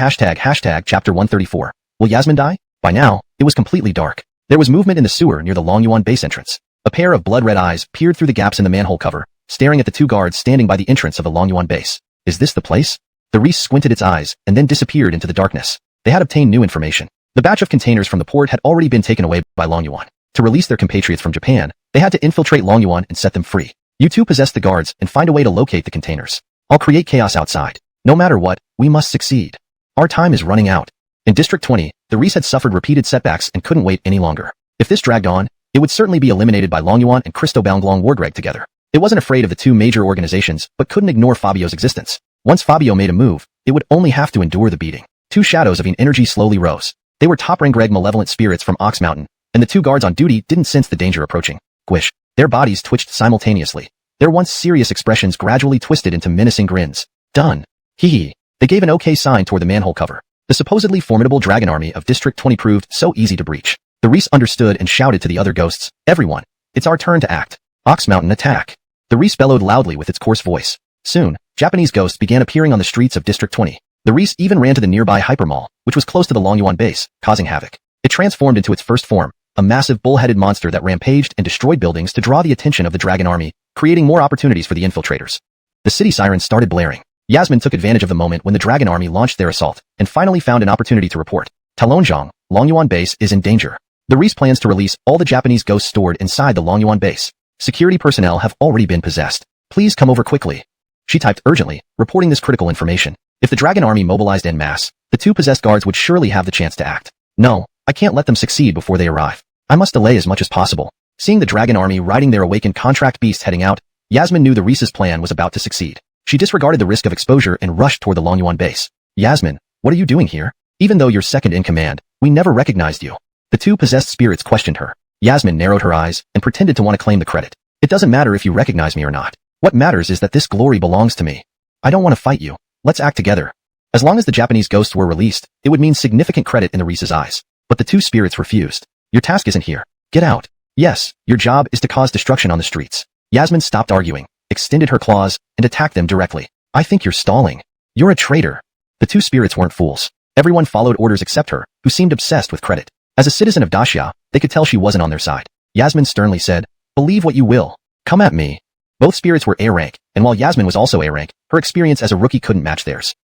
S1: chapter 134. Will Yasmin die? By now, it was completely dark. There was movement in the sewer near the Longyuan base entrance. A pair of blood-red eyes peered through the gaps in the manhole cover, staring at the two guards standing by the entrance of the Longyuan base. Is this the place? The Reese squinted its eyes and then disappeared into the darkness. They had obtained new information. The batch of containers from the port had already been taken away by Longyuan. To release their compatriots from Japan, they had to infiltrate Longyuan and set them free. You two possess the guards and find a way to locate the containers. I'll create chaos outside. No matter what, we must succeed. Our time is running out. In District 20, the Reese had suffered repeated setbacks and couldn't wait any longer. If this dragged on, it would certainly be eliminated by Longyuan and Cristobalnglong Wargreg together. It wasn't afraid of the two major organizations, but couldn't ignore Fabio's existence. Once Fabio made a move, it would only have to endure the beating. Two shadows of energy slowly rose. They were top-rank malevolent spirits from Ox Mountain, and the two guards on duty didn't sense the danger approaching. Squish. Their bodies twitched simultaneously. Their once serious expressions gradually twisted into menacing grins. Done. Hee hee. They gave an okay sign toward the manhole cover. The supposedly formidable dragon army of District 20 proved so easy to breach. The Reese understood and shouted to the other ghosts, "Everyone, it's our turn to act. Ox Mountain attack." The Reese bellowed loudly with its coarse voice. Soon, Japanese ghosts began appearing on the streets of District 20. The Reese even ran to the nearby hypermall, which was close to the Longyuan base, causing havoc. It transformed into its first form, a massive bull-headed monster that rampaged and destroyed buildings to draw the attention of the dragon army, creating more opportunities for the infiltrators. The city sirens started blaring. Yasmin took advantage of the moment when the dragon army launched their assault, and finally found an opportunity to report. Talonjiang, Longyuan base is in danger. The Reese plans to release all the Japanese ghosts stored inside the Longyuan base. Security personnel have already been possessed. Please come over quickly. She typed urgently, reporting this critical information. If the dragon army mobilized en masse, the two possessed guards would surely have the chance to act. No, I can't let them succeed before they arrive. I must delay as much as possible. Seeing the dragon army riding their awakened contract beasts heading out, Yasmin knew the Reese's plan was about to succeed. She disregarded the risk of exposure and rushed toward the Longyuan base. Yasmin, what are you doing here? Even though you're second in command, we never recognized you. The two possessed spirits questioned her. Yasmin narrowed her eyes and pretended to want to claim the credit. It doesn't matter if you recognize me or not. What matters is that this glory belongs to me. I don't want to fight you. Let's act together. As long as the Japanese ghosts were released, it would mean significant credit in the Reese's eyes. But the two spirits refused. Your task isn't here. Get out. Yes, your job is to cause destruction on the streets. Yasmin stopped arguing, extended her claws, and attacked them directly. I think you're stalling. You're a traitor. The two spirits weren't fools. Everyone followed orders except her, who seemed obsessed with credit. As a citizen of Daxia, they could tell she wasn't on their side. Yasmin sternly said, "Believe what you will. Come at me." Both spirits were A rank, and while Yasmin was also A rank, her experience as a rookie couldn't match theirs.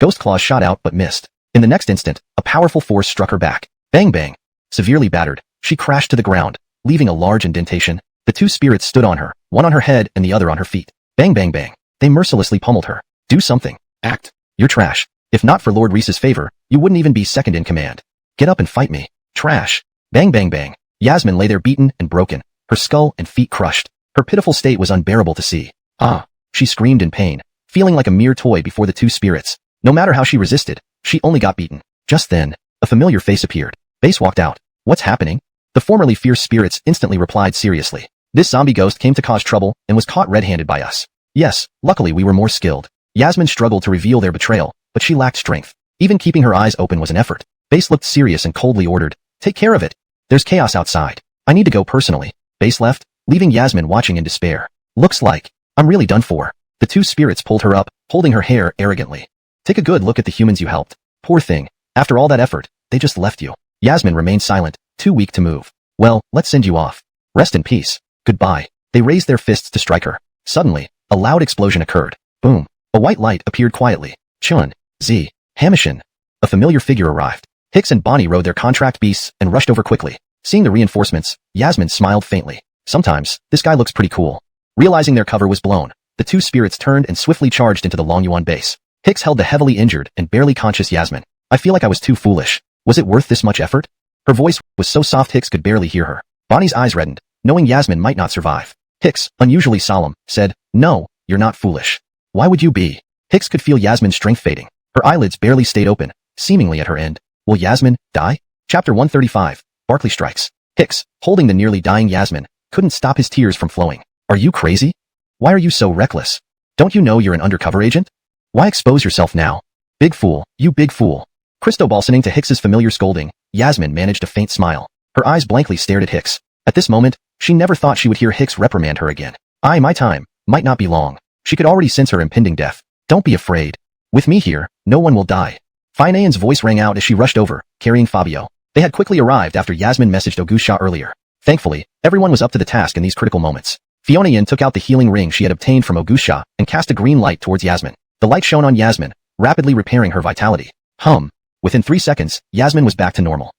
S1: Ghost claws shot out but missed. In the next instant, a powerful force struck her back. Bang bang. Severely battered, she crashed to the ground, leaving a large indentation. The two spirits stood on her, one on her head and the other on her feet. Bang bang bang. They mercilessly pummeled her. Do something. Act. You're trash. If not for Lord Reese's favor, you wouldn't even be second in command. Get up and fight me. Trash. Bang bang bang. Yasmin lay there beaten and broken, her skull and feet crushed. Her pitiful state was unbearable to see. Ah! She screamed in pain, feeling like a mere toy before the two spirits. No matter how she resisted, she only got beaten. Just then, a familiar face appeared. Base walked out. What's happening? The formerly fierce spirits instantly replied seriously. This zombie ghost came to cause trouble and was caught red-handed by us. Yes, luckily we were more skilled. Yasmin struggled to reveal their betrayal, but she lacked strength. Even keeping her eyes open was an effort. Base looked serious and coldly ordered, "Take care of it. There's chaos outside. I need to go personally." Base left, leaving Yasmin watching in despair. Looks like I'm really done for. The two spirits pulled her up, holding her hair arrogantly. Take a good look at the humans you helped. Poor thing. After all that effort, they just left you. Yasmin remained silent, too weak to move. Well, let's send you off. Rest in peace. Goodbye. They raised their fists to strike her. Suddenly, a loud explosion occurred. Boom. A white light appeared quietly. Chun, Z, Hamishin. A familiar figure arrived. Hicks and Bonnie rode their contract beasts and rushed over quickly. Seeing the reinforcements, Yasmin smiled faintly. Sometimes, this guy looks pretty cool. Realizing their cover was blown, the two spirits turned and swiftly charged into the Longyuan base. Hicks held the heavily injured and barely conscious Yasmin. I feel like I was too foolish. Was it worth this much effort? Her voice was so soft Hicks could barely hear her. Bonnie's eyes reddened, knowing Yasmin might not survive. Hicks, unusually solemn, said, "No, you're not foolish." Why would you be? Hicks could feel Yasmin's strength fading. Her eyelids barely stayed open, seemingly at her end. Will Yasmin die? Chapter 135, Barkley Strikes. Hicks, holding the nearly dying Yasmin, couldn't stop his tears from flowing. Are you crazy? Why are you so reckless? Don't you know you're an undercover agent? Why expose yourself now? Big fool, you big fool. Cristobalsoning to Hicks's familiar scolding, Yasmin managed a faint smile. Her eyes blankly stared at Hicks. At this moment, she never thought she would hear Hicks reprimand her again. My time, might not be long. She could already sense her impending death. Don't be afraid. With me here, no one will die. Finean's voice rang out as she rushed over, carrying Fabio. They had quickly arrived after Yasmin messaged Augusha earlier. Thankfully, everyone was up to the task in these critical moments. Fionayan took out the healing ring she had obtained from Augusha and cast a green light towards Yasmin. The light shone on Yasmin, rapidly repairing her vitality. Within 3 seconds, Yasmin was back to normal.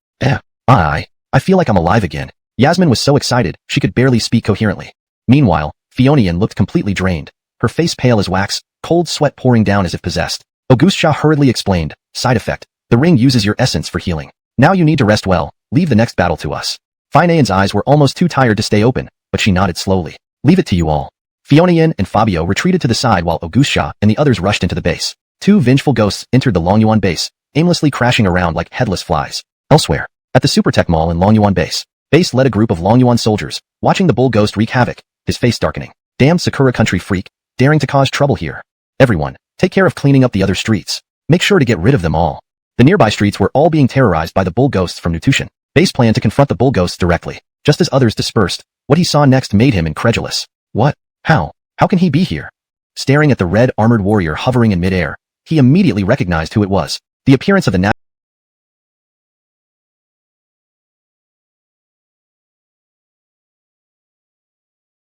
S1: I feel like I'm alive again. Yasmin was so excited, she could barely speak coherently. Meanwhile, Fionayan looked completely drained, her face pale as wax, cold sweat pouring down as if possessed. Augusha hurriedly explained, side effect. The ring uses your essence for healing. Now you need to rest well, leave the next battle to us. Finean's eyes were almost too tired to stay open, but she nodded slowly. Leave it to you all. Fionayan and Fabio retreated to the side while Augusha and the others rushed into the base. Two vengeful ghosts entered the Longyuan base, aimlessly crashing around like headless flies. Elsewhere, at the Supertech Mall in Longyuan Base, Base led a group of Longyuan soldiers, watching the bull ghost wreak havoc, his face darkening. Damn Sakura country freak, daring to cause trouble here. Everyone, take care of cleaning up the other streets. Make sure to get rid of them all. The nearby streets were all being terrorized by the bull ghosts from Nutushin. Base planned to confront the bull ghosts directly. Just as others dispersed, what he saw next made him incredulous. What? How? How can he be here? Staring at the red armored warrior hovering in midair, he immediately recognized who it was. The appearance of the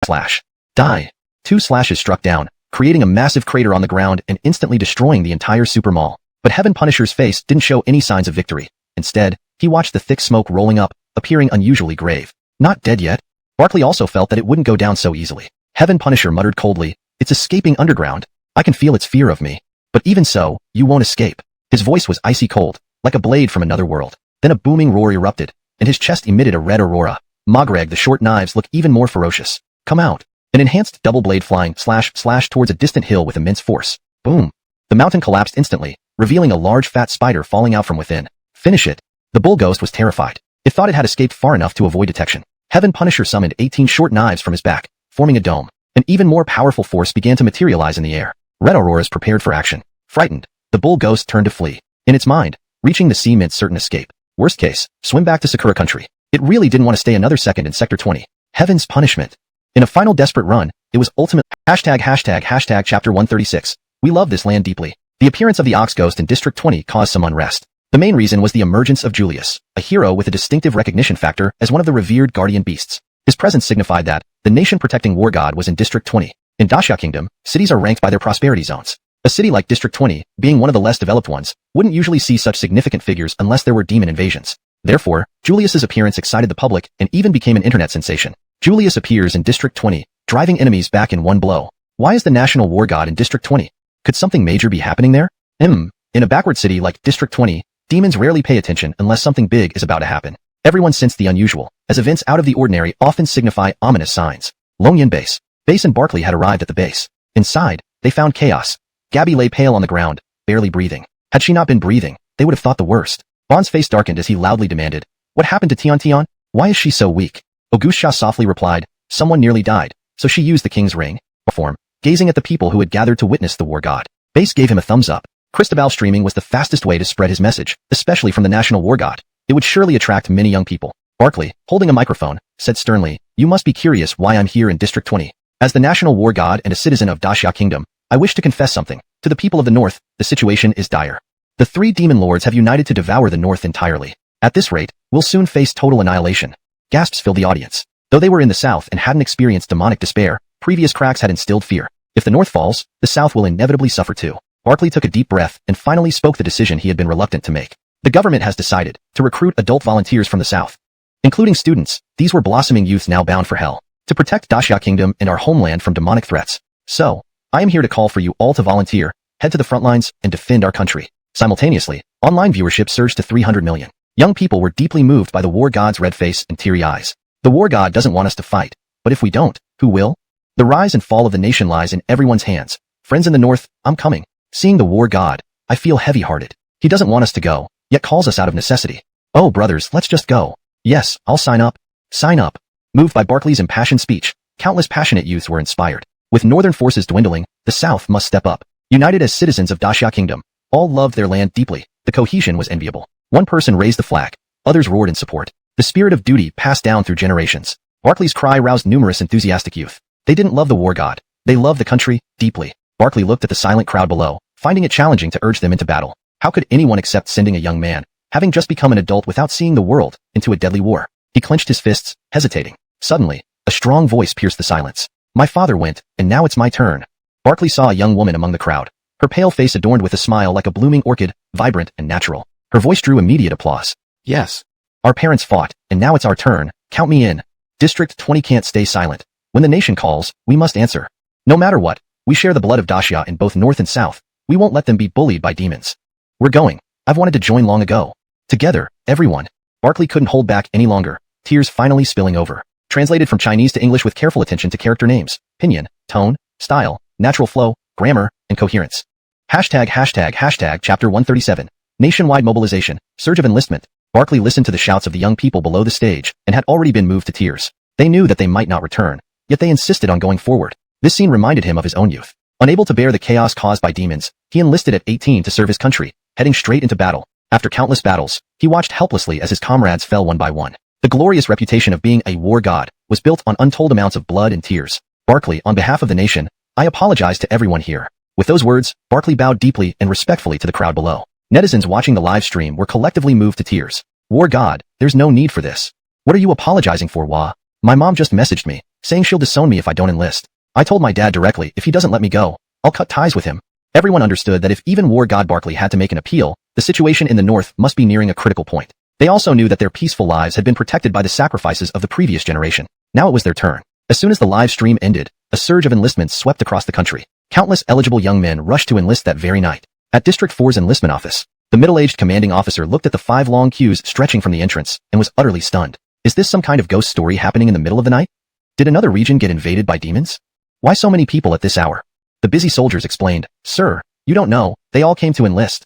S1: slash. Die. 2 slashes struck down, creating a massive crater on the ground and instantly destroying the entire super mall. But Heaven Punisher's face didn't show any signs of victory. Instead, he watched the thick smoke rolling up, appearing unusually grave. Not dead yet? Barkley also felt that it wouldn't go down so easily. Heaven Punisher muttered coldly, "It's escaping underground. I can feel its fear of me. But even so, you won't escape." His voice was icy cold, like a blade from another world. Then a booming roar erupted, and his chest emitted a red aurora. Magreg, the short knives look even more ferocious. Come out. An enhanced double blade flying slash towards a distant hill with immense force. Boom. The mountain collapsed instantly, revealing a large fat spider falling out from within. Finish it. The bull ghost was terrified. It thought it had escaped far enough to avoid detection. Heaven Punisher summoned 18 short knives from his back, forming a dome. An even more powerful force began to materialize in the air. Red auroras prepared for action. Frightened, the bull ghost turned to flee. In its mind, reaching the sea meant certain escape. Worst case, swim back to Sakura country. It really didn't want to stay another second in Sector 20. Heaven's punishment. In a final desperate run, it was ultimate hashtag chapter 136. We love this land deeply. The appearance of the ox ghost in District 20 caused some unrest. The main reason was the emergence of Julius, a hero with a distinctive recognition factor as one of the revered guardian beasts. His presence signified that the nation-protecting war god was in District 20. In Daxia Kingdom, cities are ranked by their prosperity zones. A city like District 20, being one of the less developed ones, wouldn't usually see such significant figures unless there were demon invasions. Therefore, Julius's appearance excited the public and even became an internet sensation. Julius appears in District 20, driving enemies back in one blow. Why is the national war god in District 20? Could something major be happening there? In a backward city like District 20, demons rarely pay attention unless something big is about to happen. Everyone sensed the unusual, as events out of the ordinary often signify ominous signs. Longyuan Base. Base and Barkley had arrived at the base. Inside, they found chaos. Gabby lay pale on the ground, barely breathing. Had she not been breathing, they would have thought the worst. Bond's face darkened as he loudly demanded, "What happened to Tian? Why is she so weak?" Augustia softly replied, "Someone nearly died, so she used the king's ring." Form, gazing at the people who had gathered to witness the war god. Base gave him a thumbs up. Cristobal streaming was the fastest way to spread his message, especially from the national war god. It would surely attract many young people. Barkley, holding a microphone, said sternly, "You must be curious why I'm here in District 20. As the national war god and a citizen of Daxia Kingdom, I wish to confess something. To the people of the North, the situation is dire. The 3 demon lords have united to devour the North entirely. At this rate, we'll soon face total annihilation." Gasps filled the audience. Though they were in the South and hadn't experienced demonic despair, previous cracks had instilled fear. If the North falls, the South will inevitably suffer too. Barkley took a deep breath and finally spoke the decision he had been reluctant to make. The government has decided to recruit adult volunteers from the South. Including students, these were blossoming youths now bound for hell, to protect Daxia Kingdom and our homeland from demonic threats. So, I am here to call for you all to volunteer, head to the front lines, and defend our country. Simultaneously, online viewership surged to 300 million. Young people were deeply moved by the war god's red face and teary eyes. The war god doesn't want us to fight, but if we don't, who will? The rise and fall of the nation lies in everyone's hands. Friends in the North, I'm coming. Seeing the war god, I feel heavy-hearted. He doesn't want us to go, yet calls us out of necessity. Oh brothers, let's just go. Yes, I'll sign up. Sign up. Moved by Barkley's impassioned speech, countless passionate youths were inspired. With northern forces dwindling, the South must step up. United as citizens of Daxia Kingdom, all loved their land deeply. The cohesion was enviable. One person raised the flag, others roared in support. The spirit of duty passed down through generations. Barkley's cry roused numerous enthusiastic youth. They didn't love the war god. They loved the country, deeply. Barkley looked at the silent crowd below, finding it challenging to urge them into battle. How could anyone accept sending a young man, having just become an adult without seeing the world, into a deadly war? He clenched his fists, hesitating. Suddenly, a strong voice pierced the silence. My father went, and now it's my turn. Barkley saw a young woman among the crowd. Her pale face adorned with a smile like a blooming orchid, vibrant and natural. Her voice drew immediate applause. Yes. Our parents fought, and now it's our turn. Count me in. District 20 can't stay silent. When the nation calls, we must answer. No matter what, we share the blood of Daxia in both North and South. We won't let them be bullied by demons. We're going. I've wanted to join long ago. Together, everyone. Barkley couldn't hold back any longer, tears finally spilling over. Translated from Chinese to English with careful attention to character names, pinyin, tone, style, natural flow, grammar, and coherence. Hashtag chapter 137. Nationwide mobilization, surge of enlistment. Barkley listened to the shouts of the young people below the stage and had already been moved to tears. They knew that they might not return, yet they insisted on going forward. This scene reminded him of his own youth. Unable to bear the chaos caused by demons, he enlisted at 18 to serve his country, heading straight into battle. After countless battles, he watched helplessly as his comrades fell one by one. The glorious reputation of being a war god was built on untold amounts of blood and tears. Barkley, on behalf of the nation, I apologize to everyone here. With those words, Barkley bowed deeply and respectfully to the crowd below. Netizens watching the live stream were collectively moved to tears. War god, there's no need for this. What are you apologizing for, Wah? My mom just messaged me, saying she'll disown me if I don't enlist. I told my dad directly if he doesn't let me go, I'll cut ties with him. Everyone understood that if even war god Barkley had to make an appeal, the situation in the north must be nearing a critical point. They also knew that their peaceful lives had been protected by the sacrifices of the previous generation. Now it was their turn. As soon as the live stream ended, a surge of enlistments swept across the country. Countless eligible young men rushed to enlist that very night. At District 4's enlistment office, the middle-aged commanding officer looked at the 5 long queues stretching from the entrance and was utterly stunned. Is this some kind of ghost story happening in the middle of the night? Did another region get invaded by demons? Why so many people at this hour? The busy soldiers explained, Sir, you don't know, they all came to enlist.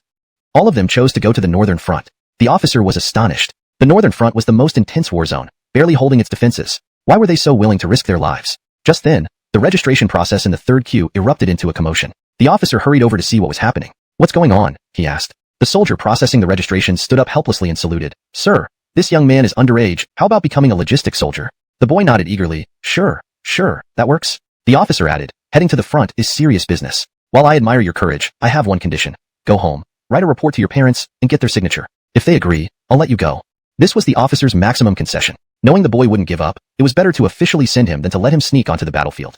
S1: All of them chose to go to the northern front. The officer was astonished. The northern front was the most intense war zone, barely holding its defenses. Why were they so willing to risk their lives? Just then, the registration process in the third queue erupted into a commotion. The officer hurried over to see what was happening. What's going on? He asked. The soldier processing the registration stood up helplessly and saluted. Sir, this young man is underage. How about becoming a logistics soldier? The boy nodded eagerly. Sure, that works. The officer added, heading to the front is serious business. While I admire your courage, I have one condition. Go home, write a report to your parents, and get their signature. If they agree, I'll let you go. This was the officer's maximum concession. Knowing the boy wouldn't give up, it was better to officially send him than to let him sneak onto the battlefield.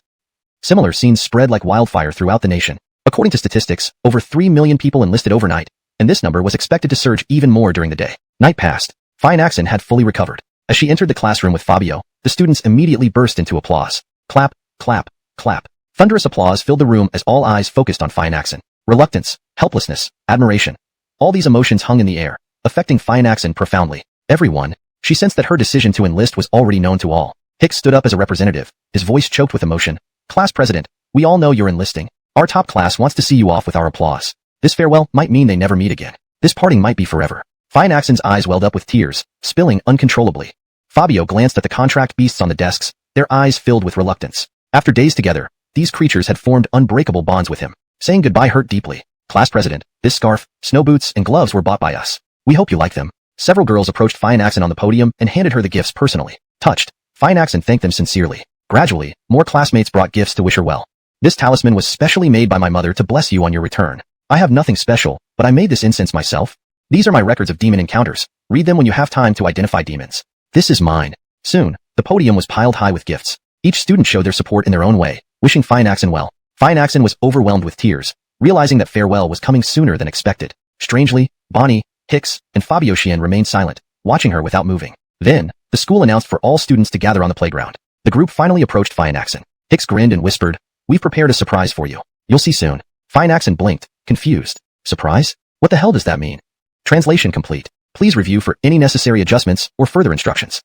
S1: Similar scenes spread like wildfire throughout the nation. According to statistics, over 3 million people enlisted overnight, and this number was expected to surge even more during the day. Night passed. Fine Axon had fully recovered. As she entered the classroom with Fabio, the students immediately burst into applause. Clap, clap, clap. Thunderous applause filled the room as all eyes focused on Fine Axon. Reluctance, helplessness, admiration. All these emotions hung in the air, affecting Fine Axon profoundly. Everyone, she sensed that her decision to enlist was already known to all. Hicks stood up as a representative, his voice choked with emotion. Class president, we all know you're enlisting. Our top class wants to see you off with our applause. This farewell might mean they never meet again. This parting might be forever. Fine Axon's eyes welled up with tears, spilling uncontrollably. Fabio glanced at the contract beasts on the desks, their eyes filled with reluctance. After days together, these creatures had formed unbreakable bonds with him. Saying goodbye hurt deeply. Class president, this scarf, snow boots, and gloves were bought by us. We hope you like them. Several girls approached Fine Axon on the podium and handed her the gifts personally. Touched, Fine Axon thanked them sincerely. Gradually, more classmates brought gifts to wish her well. This talisman was specially made by my mother to bless you on your return. I have nothing special, but I made this incense myself. These are my records of demon encounters. Read them when you have time to identify demons. This is mine. Soon, the podium was piled high with gifts. Each student showed their support in their own way, wishing Fine Axon well. Fine Axon was overwhelmed with tears, realizing that farewell was coming sooner than expected. Strangely, Bonnie, Hicks, and Fabio Chien remained silent, watching her without moving. Then, the school announced for all students to gather on the playground. The group finally approached Fine Axon. Hicks grinned and whispered, We've prepared a surprise for you. You'll see soon. Fine Axon blinked, confused. Surprise? What the hell does that mean? Translation complete. Please review for any necessary adjustments or further instructions.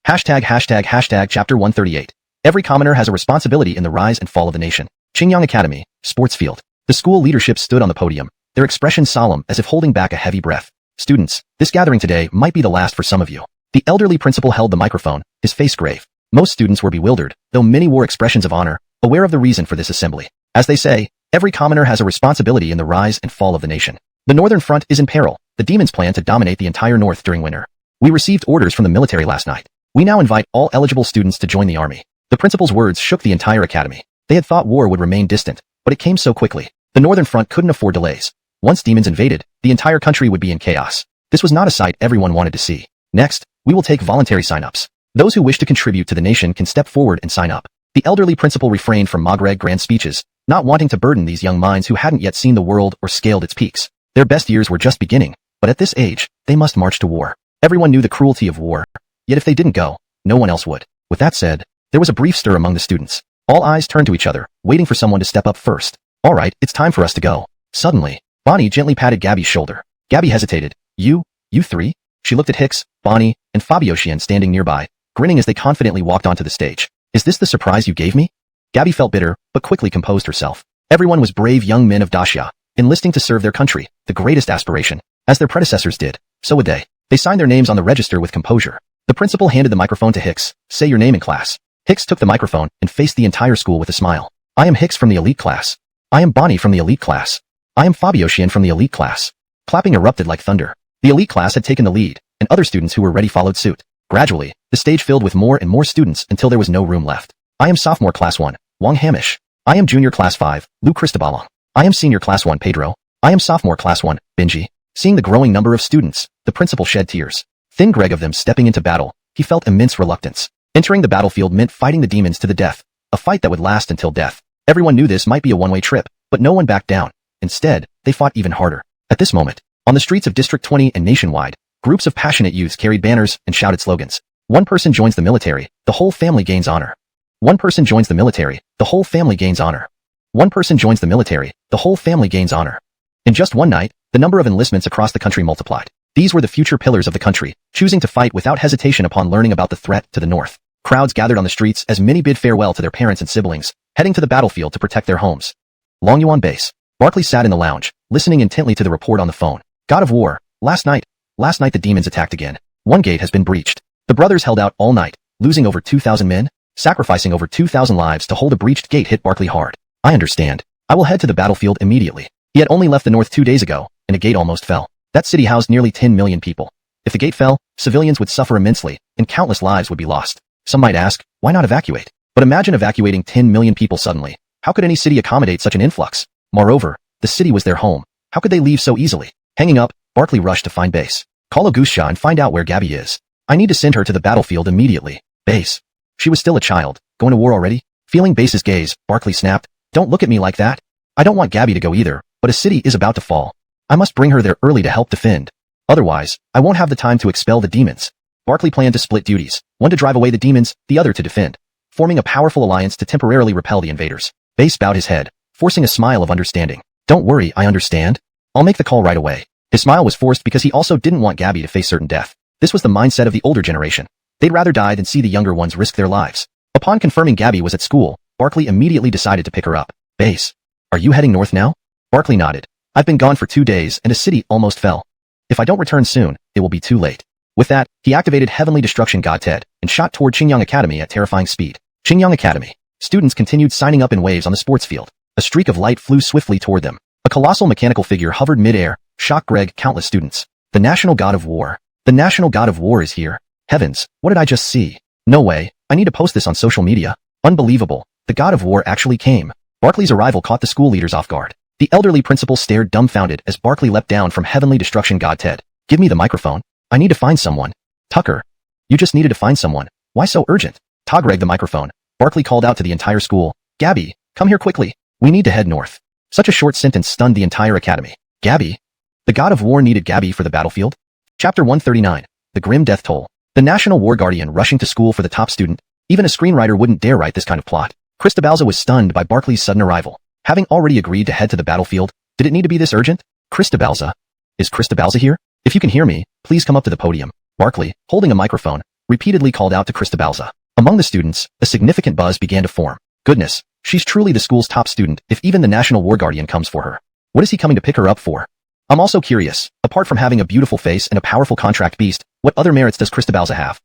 S1: Hashtag Chapter 138. Every commoner has a responsibility in the rise and fall of the nation. Qingyang Academy, Sports Field. The school leadership stood on the podium, their expressions solemn as if holding back a heavy breath. Students, this gathering today might be the last for some of you. The elderly principal held the microphone, his face grave. Most students were bewildered, though many wore expressions of honor, aware of the reason for this assembly. As they say, every commoner has a responsibility in the rise and fall of the nation. The northern front is in peril. The demons plan to dominate the entire north during winter. We received orders from the military last night. We now invite all eligible students to join the army. The principal's words shook the entire academy. They had thought war would remain distant, but it came so quickly. The northern front couldn't afford delays. Once demons invaded, the entire country would be in chaos. This was not a sight everyone wanted to see. Next, we will take voluntary sign-ups. Those who wish to contribute to the nation can step forward and sign up. The elderly principal refrained from maugre grand speeches, not wanting to burden these young minds who hadn't yet seen the world or scaled its peaks. Their best years were just beginning, but at this age, they must march to war. Everyone knew the cruelty of war, yet if they didn't go, no one else would. With that said, there was a brief stir among the students. All eyes turned to each other, waiting for someone to step up first. All right, it's time for us to go. Suddenly, Bonnie gently patted Gabby's shoulder. Gabby hesitated. You three? She looked at Hicks, Bonnie, and Fabio Chien standing nearby, grinning as they confidently walked onto the stage. Is this the surprise you gave me? Gabby felt bitter, but quickly composed herself. Everyone was brave young men of Daxia, enlisting to serve their country, the greatest aspiration. As their predecessors did, so would they. They signed their names on the register with composure. The principal handed the microphone to Hicks. Say your name in class. Hicks took the microphone and faced the entire school with a smile. I am Hicks from the elite class. I am Bonnie from the elite class. I am Fabio Sheehan from the elite class. Clapping erupted like thunder. The elite class had taken the lead, and other students who were ready followed suit. Gradually, the stage filled with more and more students until there was no room left. I am sophomore class 1, Wang Hamish. I am junior class 5, Lou Cristobalong. I am senior class 1, Pedro. I am sophomore class 1, Benji. Seeing the growing number of students, the principal shed tears. Thin Greg of them stepping into battle, he felt immense reluctance. Entering the battlefield meant fighting the demons to the death, a fight that would last until death. Everyone knew this might be a one-way trip, but no one backed down. Instead, they fought even harder. At this moment, on the streets of District 20 and nationwide, groups of passionate youths carried banners and shouted slogans. One person joins the military, the whole family gains honor. One person joins the military, the whole family gains honor. One person joins the military, the whole family gains honor. In just one night, the number of enlistments across the country multiplied. These were the future pillars of the country, choosing to fight without hesitation upon learning about the threat to the north. Crowds gathered on the streets as many bid farewell to their parents and siblings, heading to the battlefield to protect their homes. Longyuan base. Barkley sat in the lounge, listening intently to the report on the phone. God of War. Last night the demons attacked again. One gate has been breached. The brothers held out all night, losing over 2,000 men, sacrificing over 2,000 lives to hold a breached gate hit Barkley hard. I understand. I will head to the battlefield immediately. He had only left the north 2 days ago, and a gate almost fell. That city housed nearly 10 million people. If the gate fell, civilians would suffer immensely, and countless lives would be lost. Some might ask, why not evacuate? But imagine evacuating 10 million people suddenly. How could any city accommodate such an influx? Moreover, the city was their home. How could they leave so easily? Hanging up, Barkley rushed to find base. Call Augustia and find out where Gabby is. I need to send her to the battlefield immediately. Base. She was still a child. Going to war already? Feeling Base's gaze, Barkley snapped. Don't look at me like that. I don't want Gabby to go either, but a city is about to fall. I must bring her there early to help defend. Otherwise, I won't have the time to expel the demons. Barkley planned to split duties, one to drive away the demons, the other to defend, forming a powerful alliance to temporarily repel the invaders. Base bowed his head, forcing a smile of understanding. Don't worry, I understand. I'll make the call right away. His smile was forced because he also didn't want Gabby to face certain death. This was the mindset of the older generation. They'd rather die than see the younger ones risk their lives. Upon confirming Gabby was at school, Barkley immediately decided to pick her up. Base. Are you heading north now? Barkley nodded. I've been gone for 2 days and a city almost fell. If I don't return soon, it will be too late. With that, he activated Heavenly Destruction God Ted and shot toward Qingyang Academy at terrifying speed. Qingyang Academy. Students continued signing up in waves on the sports field. A streak of light flew swiftly toward them. A colossal mechanical figure hovered mid-air, shocked Greg, countless students. The National God of War. The National God of War is here. Heavens, what did I just see? No way, I need to post this on social media. Unbelievable, the God of War actually came. Barkley's arrival caught the school leaders off guard. The elderly principal stared dumbfounded as Barkley leapt down from Heavenly Destruction God Ted. Give me the microphone. I need to find someone. Tucker. You just needed to find someone. Why so urgent? Greg the microphone. Barkley called out to the entire school. Gabby, come here quickly. We need to head north. Such a short sentence stunned the entire academy. Gabby? The God of War needed Gabby for the battlefield? Chapter 139. The Grim Death Toll. The National War Guardian rushing to school for the top student. Even a screenwriter wouldn't dare write this kind of plot. Cristobalza was stunned by Barkley's sudden arrival. Having already agreed to head to the battlefield, did it need to be this urgent? Cristobalza? Is Cristobalza here? If you can hear me, please come up to the podium. Barkley, holding a microphone, repeatedly called out to Cristobalza. Among the students, a significant buzz began to form. Goodness, she's truly the school's top student if even the National War Guardian comes for her. What is he coming to pick her up for? I'm also curious, apart from having a beautiful face and a powerful contract beast, what other merits does Cristobalza have?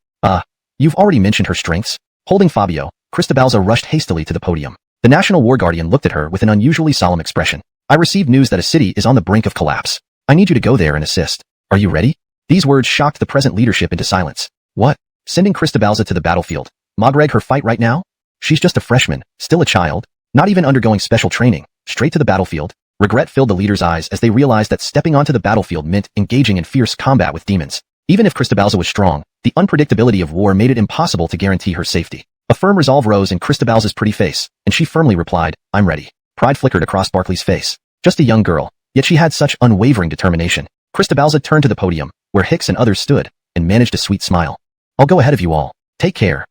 S1: You've already mentioned her strengths. Holding Fabio, Cristobalza rushed hastily to the podium. The National War Guardian looked at her with an unusually solemn expression. I received news that a city is on the brink of collapse. I need you to go there and assist. Are you ready? These words shocked the present leadership into silence. What? Sending Cristobalza to the battlefield? Greg her fight right now? She's just a freshman, still a child, not even undergoing special training, straight to the battlefield. Regret filled the leaders' eyes as they realized that stepping onto the battlefield meant engaging in fierce combat with demons. Even if Cristobalza was strong, the unpredictability of war made it impossible to guarantee her safety. A firm resolve rose in Cristobalza's pretty face, and she firmly replied, I'm ready. Pride flickered across Barkley's face. Just a young girl, yet she had such unwavering determination. Cristobalza turned to the podium, where Hicks and others stood, and managed a sweet smile. I'll go ahead of you all. Take care.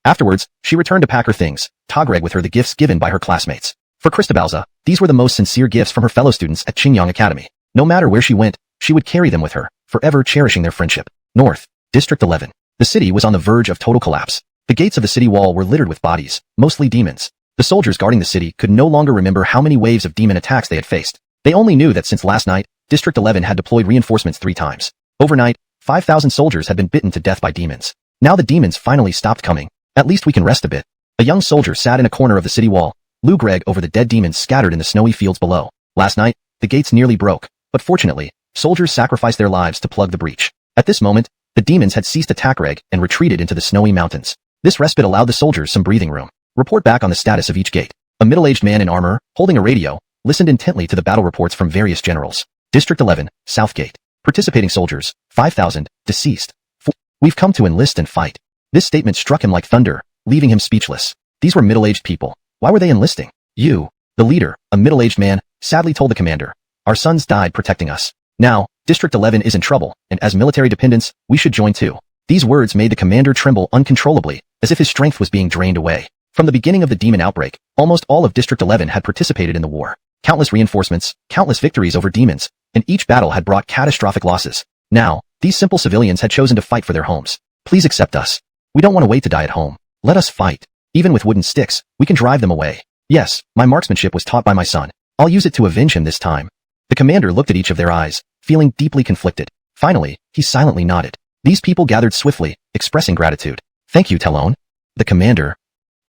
S1: Afterwards, she returned to pack her things, Greg with her the gifts given by her classmates. For Cristobalza, these were the most sincere gifts from her fellow students at Qingyang Academy. No matter where she went, she would carry them with her, forever cherishing their friendship. North, District 11. The city was on the verge of total collapse. The gates of the city wall were littered with bodies, mostly demons. The soldiers guarding the city could no longer remember how many waves of demon attacks they had faced. They only knew that since last night, District 11 had deployed reinforcements 3 times. Overnight, 5,000 soldiers had been bitten to death by demons. Now the demons finally stopped coming. At least we can rest a bit. A young soldier sat in a corner of the city wall, Lou Greg over the dead demons scattered in the snowy fields below. Last night, the gates nearly broke, but fortunately, soldiers sacrificed their lives to plug the breach. At this moment, the demons had ceased attack Greg and retreated into the snowy mountains. This respite allowed the soldiers some breathing room. Report back on the status of each gate. A middle-aged man in armor, holding a radio, listened intently to the battle reports from various generals. District 11, South Gate. Participating soldiers, 5,000, deceased. 4. We've come to enlist and fight. This statement struck him like thunder, leaving him speechless. These were middle-aged people. Why were they enlisting? You, the leader, a middle-aged man, sadly told the commander. Our sons died protecting us. Now, District 11 is in trouble, and as military dependents, we should join too. These words made the commander tremble uncontrollably, as if his strength was being drained away. From the beginning of the demon outbreak, almost all of District 11 had participated in the war. Countless reinforcements, countless victories over demons, and each battle had brought catastrophic losses. Now, these simple civilians had chosen to fight for their homes. Please accept us. We don't want to wait to die at home. Let us fight. Even with wooden sticks, we can drive them away. Yes, my marksmanship was taught by my son. I'll use it to avenge him this time. The commander looked at each of their eyes, feeling deeply conflicted. Finally, he silently nodded. These people gathered swiftly, expressing gratitude. Thank you, Talon. The commander.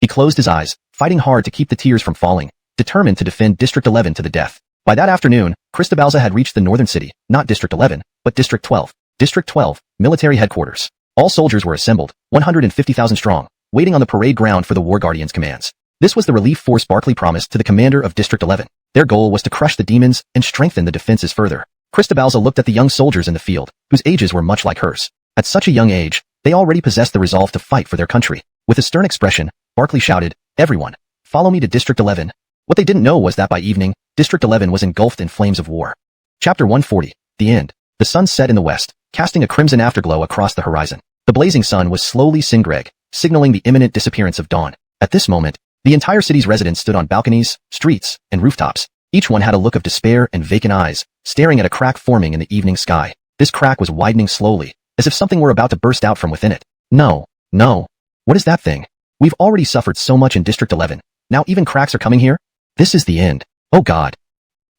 S1: He closed his eyes, fighting hard to keep the tears from falling, determined to defend District 11 to the death. By that afternoon, Cristobalza had reached the northern city, not District 11, but District 12. District 12, military headquarters. All soldiers were assembled, 150,000 strong, waiting on the parade ground for the War Guardian's commands. This was the relief force Barclay promised to the commander of District 11. Their goal was to crush the demons and strengthen the defenses further. Cristobalza looked at the young soldiers in the field, whose ages were much like hers. At such a young age, they already possessed the resolve to fight for their country. With a stern expression, Barclay shouted, "Everyone, follow me to District 11. What they didn't know was that by evening, District 11 was engulfed in flames of war. Chapter 140, The End. The sun set in the west, casting a crimson afterglow across the horizon. The blazing sun was slowly Greg, signaling the imminent disappearance of dawn. At this moment, the entire city's residents stood on balconies, streets, and rooftops. Each one had a look of despair and vacant eyes, staring at a crack forming in the evening sky. This crack was widening slowly, as if something were about to burst out from within it. No. What is that thing? We've already suffered so much in District 11. Now even cracks are coming here? This is the end. Oh God.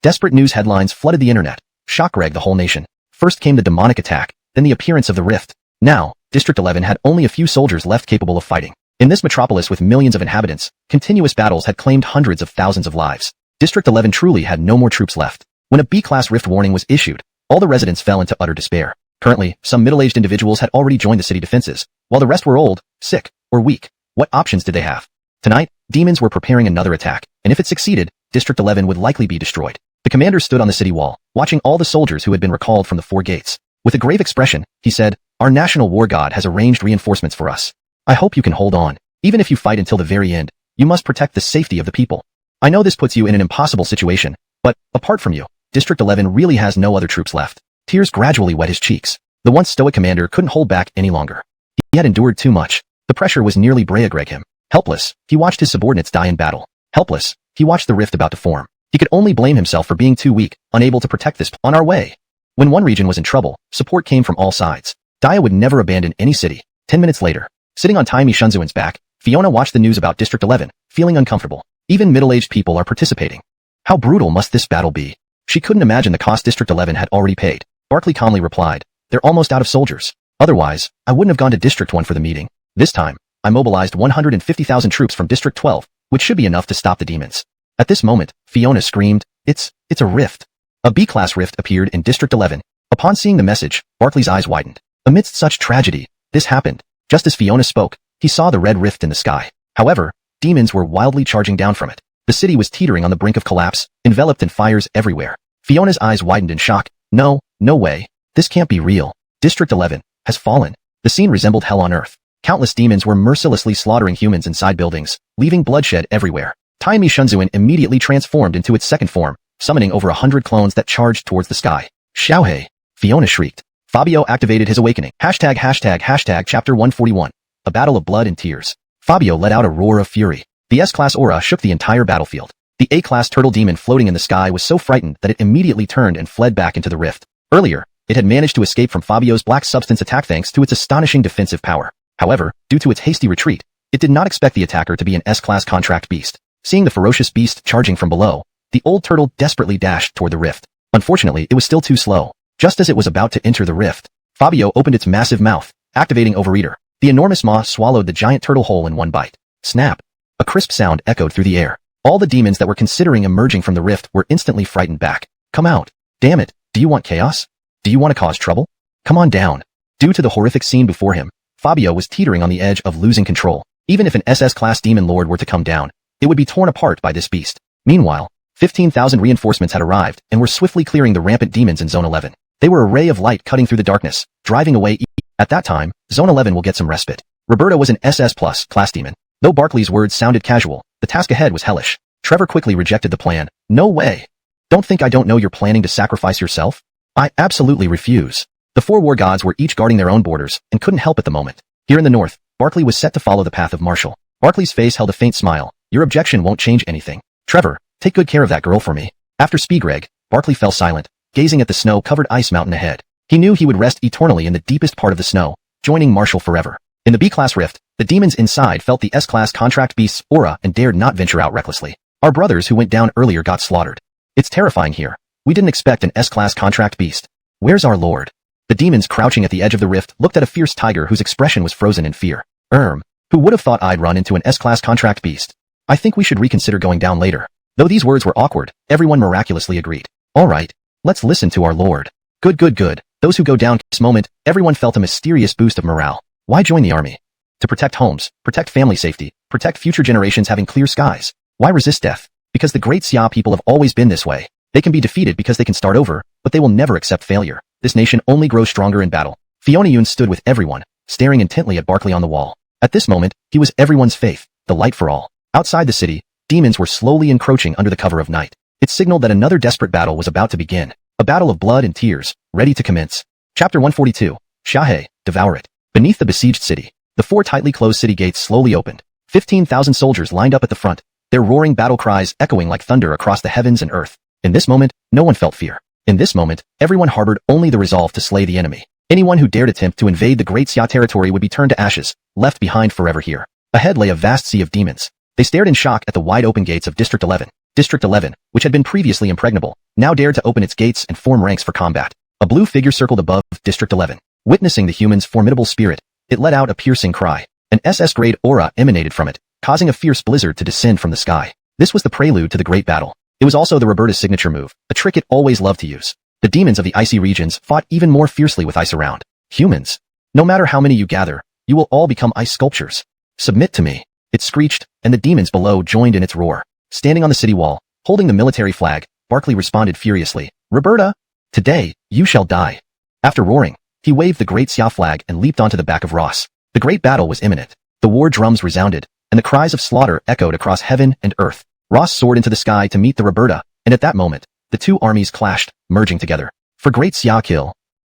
S1: Desperate news headlines flooded the internet, shock-ragged the whole nation. First came the demonic attack, then the appearance of the rift. Now, District 11 had only a few soldiers left capable of fighting. In this metropolis with millions of inhabitants, continuous battles had claimed hundreds of thousands of lives. District 11 truly had no more troops left. When a B-class rift warning was issued, all the residents fell into utter despair. Currently, some middle-aged individuals had already joined the city defenses, while the rest were old, sick, or weak. What options did they have? Tonight, demons were preparing another attack, and if it succeeded, District 11 would likely be destroyed. The commander stood on the city wall, watching all the soldiers who had been recalled from the 4 gates. With a grave expression, he said, "Our national war god has arranged reinforcements for us. I hope you can hold on. Even if you fight until the very end, you must protect the safety of the people. I know this puts you in an impossible situation, but, apart from you, District 11 really has no other troops left." Tears gradually wet his cheeks. The once stoic commander couldn't hold back any longer. He had endured too much. The pressure was nearly Greg him. Helpless, he watched his subordinates die in battle. Helpless, he watched the rift about to form. He could only blame himself for being too weak, unable to protect this. On our way. When one region was in trouble, support came from all sides. Daya would never abandon any city. 10 minutes later, sitting on Taimi Shunzuin's back, Fiona watched the news about District 11, feeling uncomfortable. Even middle-aged people are participating. How brutal must this battle be? She couldn't imagine the cost District 11 had already paid. Barclay calmly replied, "They're almost out of soldiers. Otherwise, I wouldn't have gone to District 1 for the meeting. This time, I mobilized 150,000 troops from District 12, which should be enough to stop the demons." At this moment, Fiona screamed, It's a rift. A B-class rift appeared in District 11. Upon seeing the message, Barclay's eyes widened. Amidst such tragedy, this happened. Just as Fiona spoke, he saw the red rift in the sky. However, demons were wildly charging down from it. The city was teetering on the brink of collapse, enveloped in fires everywhere. Fiona's eyes widened in shock. No way. This can't be real. District 11 has fallen. The scene resembled hell on earth. Countless demons were mercilessly slaughtering humans inside buildings, leaving bloodshed everywhere. Taimi Shunzuin immediately transformed into its second form, summoning over 100 clones that charged towards the sky. Xiaohei! Fiona shrieked. Fabio activated his awakening. Hashtag chapter 141. A battle of blood and tears. Fabio let out a roar of fury. The S-class aura shook the entire battlefield. The A-class turtle demon floating in the sky was so frightened that it immediately turned and fled back into the rift. Earlier, it had managed to escape from Fabio's black substance attack thanks to its astonishing defensive power. However, due to its hasty retreat, it did not expect the attacker to be an S-class contract beast. Seeing the ferocious beast charging from below, the old turtle desperately dashed toward the rift. Unfortunately, it was still too slow. Just as it was about to enter the rift, Fabio opened its massive mouth, activating Overeater. The enormous maw swallowed the giant turtle whole in one bite. Snap! A crisp sound echoed through the air. All the demons that were considering emerging from the rift were instantly frightened back. Come out! Damn it! Do you want chaos? Do you want to cause trouble? Come on down! Due to the horrific scene before him, Fabio was teetering on the edge of losing control. Even if an SS-class demon lord were to come down, it would be torn apart by this beast. Meanwhile, 15,000 reinforcements had arrived and were swiftly clearing the rampant demons in Zone 11. They were a ray of light cutting through the darkness, driving away. At that time, Zone 11 will get some respite. Roberta was an SS+ class demon. Though Barkley's words sounded casual, the task ahead was hellish. Trevor quickly rejected the plan. No way. Don't think I don't know you're planning to sacrifice yourself? I absolutely refuse. The four war gods were each guarding their own borders and couldn't help at the moment. Here in the north, Barkley was set to follow the path of Marshall. Barkley's face held a faint smile. Your objection won't change anything. Trevor, take good care of that girl for me. After Spigreg, Barkley fell silent, gazing at the snow-covered ice mountain ahead. He knew he would rest eternally in the deepest part of the snow, joining Marshall forever. In the B-class rift, the demons inside felt the S-class contract beast's aura and dared not venture out recklessly. Our brothers who went down earlier got slaughtered. It's terrifying here. We didn't expect an S-class contract beast. Where's our lord? The demons crouching at the edge of the rift looked at a fierce tiger whose expression was frozen in fear. Who would have thought I'd run into an S-class contract beast? I think we should reconsider going down later. Though these words were awkward, everyone miraculously agreed. All right, let's listen to our lord. Good. Those who go down this moment, everyone felt a mysterious boost of morale. Why join the army? To protect homes, protect family safety, protect future generations having clear skies. Why resist death? Because the great Xia people have always been this way. They can be defeated because they can start over, but they will never accept failure. This nation only grows stronger in battle. Fiona Yun stood with everyone, staring intently at Barkley on the wall. At this moment, he was everyone's faith, the light for all. Outside the city, demons were slowly encroaching under the cover of night. It signaled that another desperate battle was about to begin. A battle of blood and tears, ready to commence. Chapter 142. Shahe, devour it. Beneath the besieged city, the four tightly closed city gates slowly opened. 15,000 soldiers lined up at the front, their roaring battle cries echoing like thunder across the heavens and earth. In this moment, no one felt fear. In this moment, everyone harbored only the resolve to slay the enemy. Anyone who dared attempt to invade the Great Xia territory would be turned to ashes, left behind forever here. Ahead lay a vast sea of demons. They stared in shock at the wide-open gates of District 11. District 11, which had been previously impregnable, now dared to open its gates and form ranks for combat. A blue figure circled above District 11. Witnessing the humans' formidable spirit, it let out a piercing cry. An SS-grade aura emanated from it, causing a fierce blizzard to descend from the sky. This was the prelude to the great battle. It was also the Roberta's signature move, a trick it always loved to use. The demons of the icy regions fought even more fiercely with ice around. Humans, no matter how many you gather, you will all become ice sculptures. Submit to me. It screeched, and the demons below joined in its roar. Standing on the city wall, holding the military flag, Barkley responded furiously. Roberta, today, you shall die. After roaring, he waved the great Xia flag and leaped onto the back of Ross. The great battle was imminent. The war drums resounded, and the cries of slaughter echoed across heaven and earth. Ross soared into the sky to meet the Roberta, and at that moment, the two armies clashed, merging together. For great Xia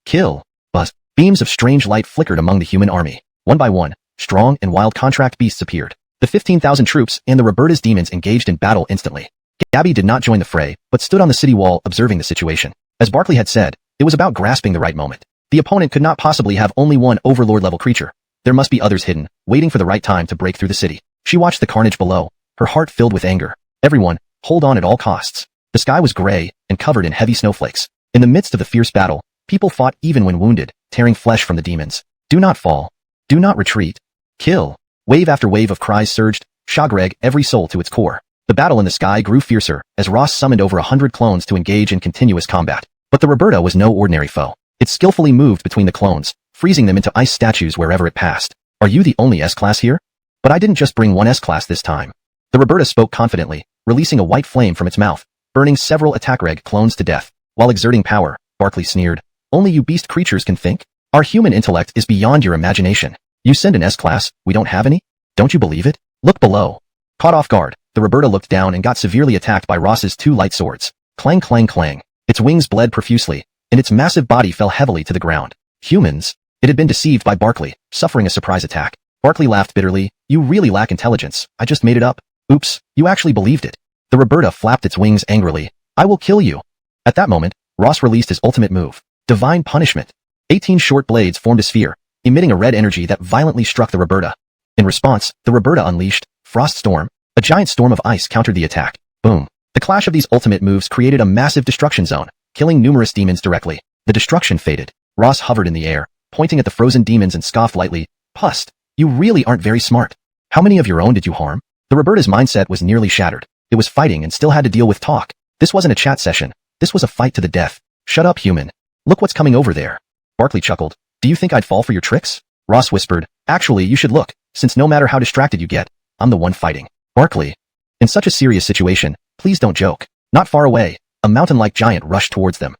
S1: kill, buzz. Beams of strange light flickered among the human army. One by one, strong and wild contract beasts appeared. The 15,000 troops and the Roberta's demons engaged in battle instantly. Gabby did not join the fray, but stood on the city wall observing the situation. As Barkley had said, it was about grasping the right moment. The opponent could not possibly have only one overlord-level creature. There must be others hidden, waiting for the right time to break through the city. She watched the carnage below, her heart filled with anger. Everyone, hold on at all costs. The sky was gray and covered in heavy snowflakes. In the midst of the fierce battle, people fought even when wounded, tearing flesh from the demons. Do not fall. Do not retreat. Kill. Wave after wave of cries surged, shagreg every soul to its core. The battle in the sky grew fiercer as Ross summoned over 100 clones to engage in continuous combat. But the Roberta was no ordinary foe. It skillfully moved between the clones, freezing them into ice statues wherever it passed. Are you the only S-class here? But I didn't just bring one S-class this time. The Roberta spoke confidently, releasing a white flame from its mouth, burning several attack-reg clones to death. While exerting power, Barkley sneered. Only you beast creatures can think? Our human intellect is beyond your imagination. You send an S-class, we don't have any? Don't you believe it? Look below. Caught off guard, the Roberta looked down and got severely attacked by Ross's two light swords. Clang clang clang. Its wings bled profusely, and its massive body fell heavily to the ground. Humans? It had been deceived by Barkley, suffering a surprise attack. Barkley laughed bitterly. You really lack intelligence. I just made it up. Oops, you actually believed it. The Roberta flapped its wings angrily. I will kill you. At that moment, Ross released his ultimate move. Divine Punishment. 18 short blades formed a sphere, emitting a red energy that violently struck the Roberta. In response, the Roberta unleashed Frost Storm. A giant storm of ice countered the attack. Boom. The clash of these ultimate moves created a massive destruction zone, killing numerous demons directly. The destruction faded. Ross hovered in the air, pointing at the frozen demons and scoffed lightly. Pust, you really aren't very smart. How many of your own did you harm? The Roberta's mindset was nearly shattered. It was fighting and still had to deal with talk. This wasn't a chat session. This was a fight to the death. Shut up, human. Look what's coming over there. Barkley chuckled. Do you think I'd fall for your tricks? Ross whispered. Actually, you should look, since no matter how distracted you get, I'm the one fighting. Barkley. In such a serious situation, please don't joke. Not far away, a mountain-like giant rushed towards them.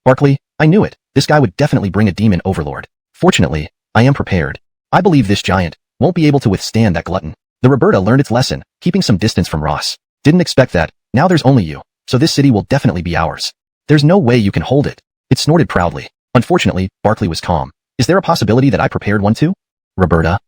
S1: Barkley, I knew it. This guy would definitely bring a demon overlord. Fortunately, I am prepared. I believe this giant won't be able to withstand that glutton. The Roberta learned its lesson, keeping some distance from Ross. Didn't expect that. Now there's only you, so this city will definitely be ours. There's no way you can hold it. It snorted proudly. Unfortunately, Barkley was calm. Is there a possibility that I prepared one too? Roberta.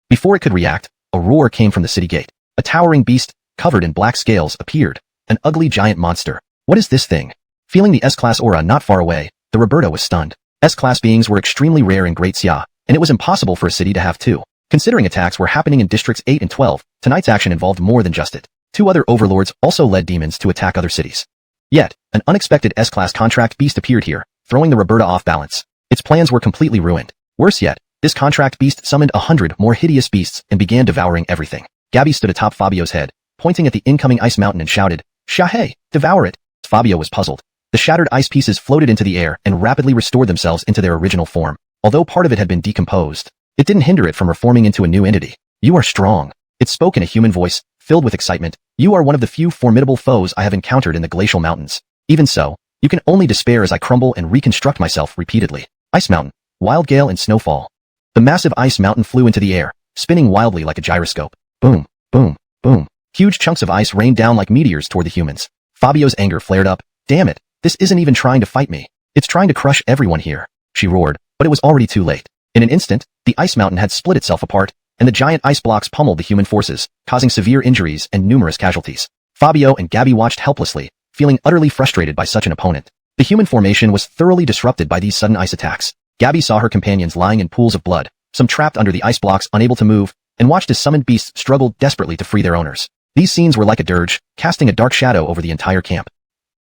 S1: Before it could react, a roar came from the city gate. A towering beast, covered in black scales, appeared. An ugly giant monster. What is this thing? Feeling the S-Class aura not far away, the Roberta was stunned. S-Class beings were extremely rare in Great Xia, and it was impossible for a city to have two. Considering attacks were happening in Districts 8 and 12, tonight's action involved more than just it. Two other overlords also led demons to attack other cities. Yet, an unexpected S-Class contract beast appeared here, throwing the Roberta off balance. Its plans were completely ruined. Worse yet, this contract beast summoned 100 more hideous beasts and began devouring everything. Gabby stood atop Fabio's head, pointing at the incoming ice mountain and shouted, Shahe, devour it. Fabio was puzzled. The shattered ice pieces floated into the air and rapidly restored themselves into their original form. Although part of it had been decomposed, it didn't hinder it from reforming into a new entity. You are strong. It spoke in a human voice, filled with excitement. You are one of the few formidable foes I have encountered in the glacial mountains. Even so, you can only despair as I crumble and reconstruct myself repeatedly. Ice mountain, wild gale and snowfall. The massive ice mountain flew into the air, spinning wildly like a gyroscope. Boom, boom, boom. Huge chunks of ice rained down like meteors toward the humans. Fabio's anger flared up. Damn it, this isn't even trying to fight me. It's trying to crush everyone here. She roared, but it was already too late. In an instant, the ice mountain had split itself apart, and the giant ice blocks pummeled the human forces, causing severe injuries and numerous casualties. Fabio and Gabby watched helplessly, feeling utterly frustrated by such an opponent. The human formation was thoroughly disrupted by these sudden ice attacks. Gabby saw her companions lying in pools of blood, some trapped under the ice blocks unable to move, and watched as summoned beasts struggled desperately to free their owners. These scenes were like a dirge, casting a dark shadow over the entire camp.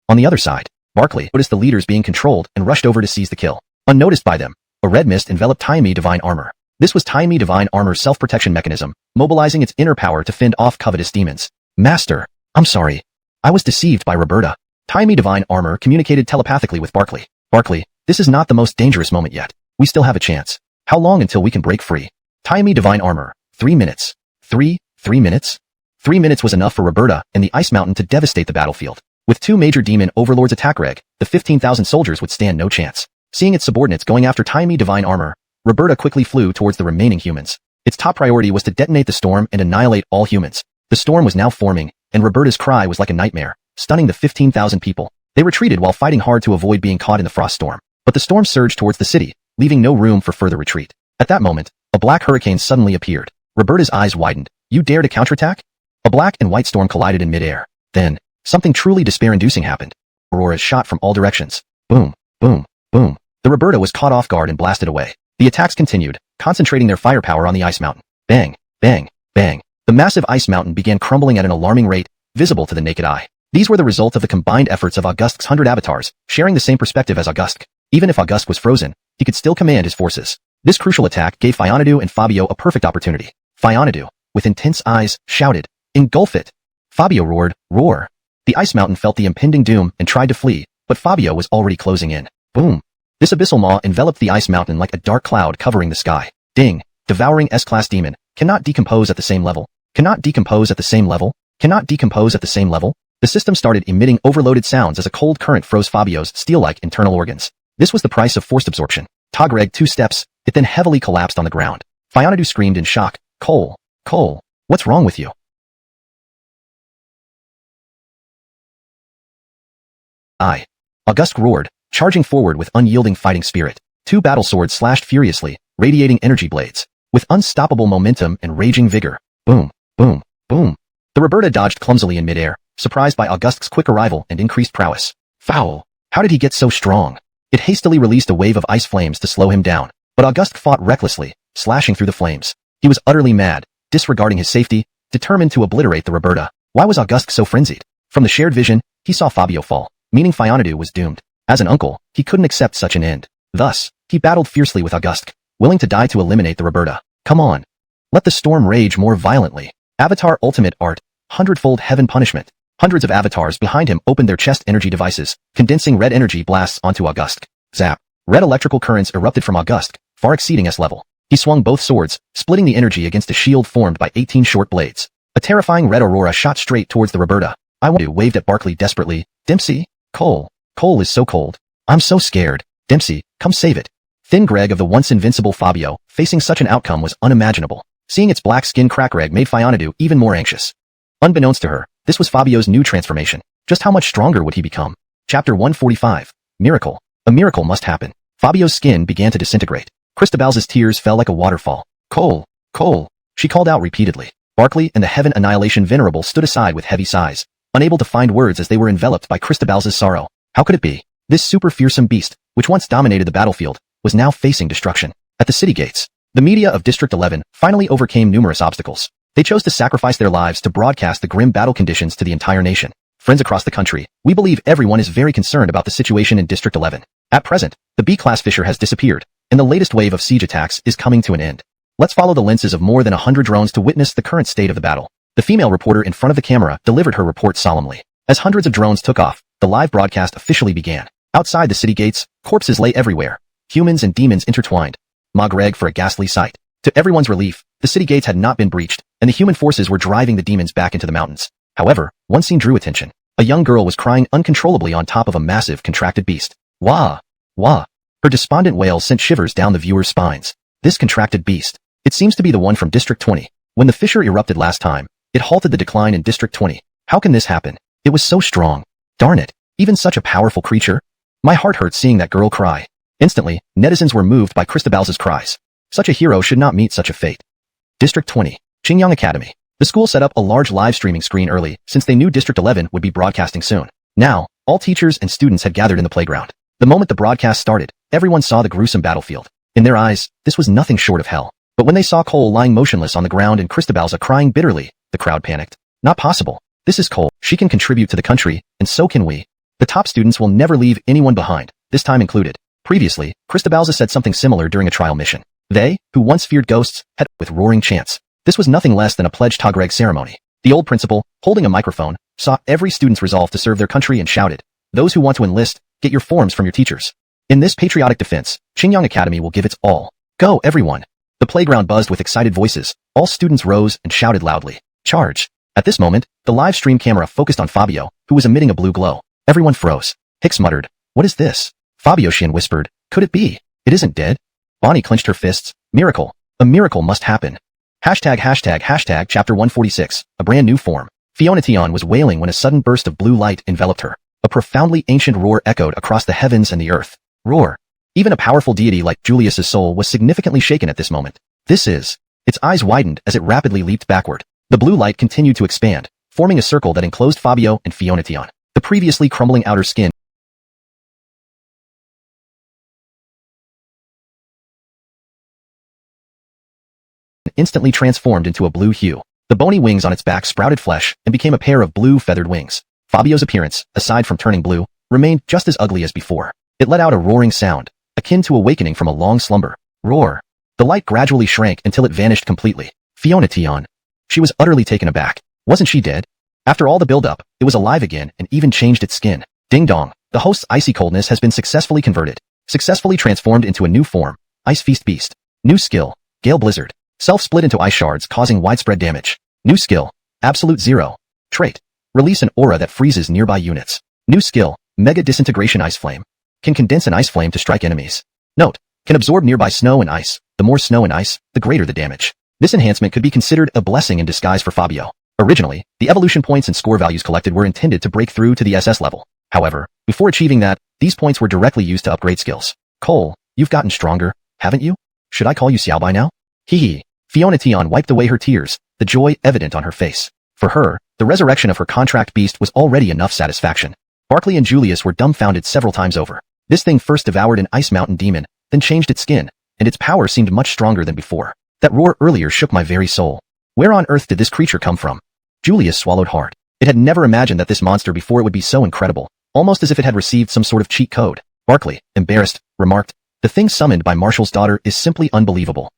S1: On the other side, Barkley noticed the leaders being controlled and rushed over to seize the kill. Unnoticed by them, a red mist enveloped Taimi Divine Armor. This was Taimi Divine Armor's self-protection mechanism, mobilizing its inner power to fend off covetous demons. Master, I'm sorry. I was deceived by Roberta. Taimi Divine Armor communicated telepathically with Barkley. Barkley, this is not the most dangerous moment yet. We still have a chance. How long until we can break free? Taimi Divine Armor, 3 minutes. 3 minutes? 3 minutes was enough for Roberta and the Ice Mountain to devastate the battlefield. With two major demon overlords attack reg, the 15,000 soldiers would stand no chance. Seeing its subordinates going after Taimi Divine Armor, Roberta quickly flew towards the remaining humans. Its top priority was to detonate the storm and annihilate all humans. The storm was now forming, and Roberta's cry was like a nightmare, stunning the 15,000 people. They retreated while fighting hard to avoid being caught in the frost storm. But the storm surged towards the city, leaving no room for further retreat. At that moment, a black hurricane suddenly appeared. Roberta's eyes widened. You dare to counterattack? A black and white storm collided in midair. Then, something truly despair-inducing happened. Auroras shot from all directions. Boom, boom, boom. The Roberta was caught off guard and blasted away. The attacks continued, concentrating their firepower on the ice mountain. Bang, bang, bang. The massive ice mountain began crumbling at an alarming rate, visible to the naked eye. These were the result of the combined efforts of August's 100 avatars, sharing the same perspective as August. Even if August was frozen, he could still command his forces. This crucial attack gave Fionadu and Fabio a perfect opportunity. Fionadu, with intense eyes, shouted, Engulf it! Fabio roared, Roar! The ice mountain felt the impending doom and tried to flee, but Fabio was already closing in. Boom! This abyssal maw enveloped the ice mountain like a dark cloud covering the sky. Ding! Devouring S-class demon, cannot decompose at the same level. Cannot decompose at the same level. Cannot decompose at the same level. The system started emitting overloaded sounds as a cold current froze Fabio's steel-like internal organs. This was the price of forced absorption. Togreg 2 steps, it then heavily collapsed on the ground. Fionadu screamed in shock. Cole, what's wrong with you? August roared, charging forward with unyielding fighting spirit. 2 battle swords slashed furiously, radiating energy blades. With unstoppable momentum and raging vigor. Boom, boom, boom. The Roberta dodged clumsily in midair, surprised by August's quick arrival and increased prowess. Foul! How did he get so strong? It hastily released a wave of ice flames to slow him down, but August fought recklessly, slashing through the flames. He was utterly mad, disregarding his safety, determined to obliterate the Roberta. Why was August so frenzied? From the shared vision, he saw Fabio fall, meaning Fionadu was doomed. As an uncle, he couldn't accept such an end. Thus, he He battled fiercely with August, willing to die to eliminate the Roberta. Come on. Let the storm rage more violently. Avatar Ultimate Art, Hundredfold Heaven Punishment. Hundreds of avatars behind him opened their chest energy devices, condensing red energy blasts onto August. Zap. Red electrical currents erupted from August, far exceeding S level. He swung both swords, splitting the energy against a shield formed by 18 short blades. A terrifying red aurora shot straight towards the Roberta. I want to waved at Barkley desperately. Dempsey? Cole. Cole is so cold. I'm so scared. Dempsey, come save it. Thin Greg of the once invincible Fabio, facing such an outcome was unimaginable. Seeing its black skin crack Greg made Fionadu even more anxious. Unbeknownst to her, this was Fabio's new transformation. Just how much stronger would he become? Chapter 145. Miracle. A miracle must happen. Fabio's skin began to disintegrate. Cristobal's tears fell like a waterfall. Cole. Cole. She called out repeatedly. Barkley and the Heaven Annihilation Venerable stood aside with heavy sighs, unable to find words as they were enveloped by Cristobal's sorrow. How could it be? This super fearsome beast, which once dominated the battlefield, was now facing destruction. At the city gates, the media of District 11 finally overcame numerous obstacles. They chose to sacrifice their lives to broadcast the grim battle conditions to the entire nation. Friends across the country, we believe everyone is very concerned about the situation in District 11. At present, the B-class Fisher has disappeared, and the latest wave of siege attacks is coming to an end. Let's follow the lenses of more than 100 drones to witness the current state of the battle. The female reporter in front of the camera delivered her report solemnly. As hundreds of drones took off, the live broadcast officially began. Outside the city gates, corpses lay everywhere. Humans and demons intertwined. Magreg for a ghastly sight. To everyone's relief, the city gates had not been breached, and the human forces were driving the demons back into the mountains. However, one scene drew attention. A young girl was crying uncontrollably on top of a massive, contracted beast. Wah! Wah! Her despondent wail sent shivers down the viewer's spines. This contracted beast. It seems to be the one from District 20. When the fissure erupted last time, it halted the decline in District 20. How can this happen? It was so strong. Darn it. Even such a powerful creature? My heart hurt seeing that girl cry. Instantly, netizens were moved by Cristobal's cries. Such a hero should not meet such a fate. District 20. Qingyang Academy. The school set up a large live streaming screen early since they knew District 11 would be broadcasting soon. Now, all teachers and students had gathered in the playground. The moment the broadcast started, everyone saw the gruesome battlefield. In their eyes, this was nothing short of hell. But when they saw Cole lying motionless on the ground and Cristobal's crying bitterly, the crowd panicked. Not possible. This is Cole. She can contribute to the country, and so can we. The top students will never leave anyone behind, this time included. Previously, Cristobal's said something similar during a trial mission. They, who once feared ghosts, had with roaring chants. This was nothing less than a pledge Tagreg ceremony. The old principal, holding a microphone, saw every student's resolve to serve their country and shouted, "Those who want to enlist, get your forms from your teachers. In this patriotic defense, Qingyang Academy will give its all. Go, everyone!" The playground buzzed with excited voices. All students rose and shouted loudly, "Charge!" At this moment, the live stream camera focused on Fabio, who was emitting a blue glow. Everyone froze. Hicks muttered, "What is this?" Fabio Shin whispered, "Could it be? It isn't dead." Bonnie clenched her fists. "Miracle. A miracle must happen." Hashtag chapter 146, a brand new form. Fiona Tion was wailing when a sudden burst of blue light enveloped her. A profoundly ancient roar echoed across the heavens and the earth. Roar. Even a powerful deity like Julius's soul was significantly shaken at this moment. This is. Its eyes widened as it rapidly leaped backward. The blue light continued to expand, forming a circle that enclosed Fabio and Fiona Tion. The previously crumbling outer skin instantly transformed into a blue hue. The bony wings on its back sprouted flesh and became a pair of blue feathered wings. Fabio's appearance, aside from turning blue, remained just as ugly as before. It let out a roaring sound, akin to awakening from a long slumber. Roar. The light gradually shrank until it vanished completely. Fiona Tion. She was utterly taken aback. Wasn't she dead? After all the build-up, it was alive again and even changed its skin. Ding dong. The host's icy coldness has been successfully converted. Successfully transformed into a new form. Ice Feast Beast. New skill. Gale Blizzard. Self-split into ice shards causing widespread damage. New skill. Absolute Zero. Trait. Release an aura that freezes nearby units. New skill. Mega Disintegration Ice Flame. Can condense an ice flame to strike enemies. Note. Can absorb nearby snow and ice. The more snow and ice, the greater the damage. This enhancement could be considered a blessing in disguise for Fabio. Originally, the evolution points and score values collected were intended to break through to the SS level. However, before achieving that, these points were directly used to upgrade skills. Cole, you've gotten stronger, haven't you? Should I call you Xiao by now? Hee hee. Fiona Tion wiped away her tears, the joy evident on her face. For her, the resurrection of her contract beast was already enough satisfaction. Barkley and Julius were dumbfounded several times over. This thing first devoured an ice mountain demon, then changed its skin, and its power seemed much stronger than before. That roar earlier shook my very soul. Where on earth did this creature come from? Julius swallowed hard. It had never imagined that this monster before it would be so incredible, almost as if it had received some sort of cheat code. Barkley, embarrassed, remarked, The thing summoned by Marshall's daughter is simply unbelievable.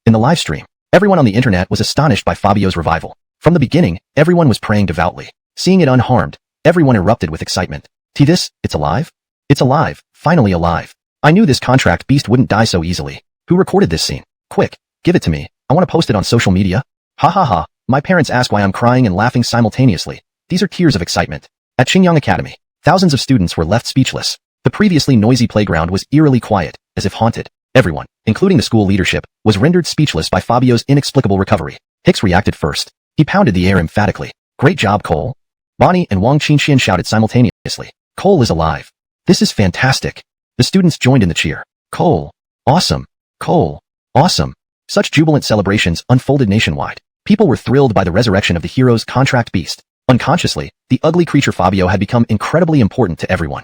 S1: In the live stream, everyone on the internet was astonished by Fabio's revival. From the beginning, everyone was praying devoutly. Seeing it unharmed, everyone erupted with excitement. It's alive? It's alive, finally alive. I knew this contract beast wouldn't die so easily. Who recorded this scene? Quick, give it to me. I want to post it on social media. Ha ha ha, my parents ask why I'm crying and laughing simultaneously. These are tears of excitement. At Xingyang Academy, thousands of students were left speechless. The previously noisy playground was eerily quiet, as if haunted. Everyone, including the school leadership, was rendered speechless by Fabio's inexplicable recovery. Hicks reacted first. He pounded the air emphatically. Great job, Cole. Bonnie and Wang Qinxian shouted simultaneously. Cole is alive. This is fantastic. The students joined in the cheer. Cole. Awesome. Cole. Awesome. Such jubilant celebrations unfolded nationwide. People were thrilled by the resurrection of the hero's contract beast. Unconsciously, the ugly creature Fabio had become incredibly important to everyone.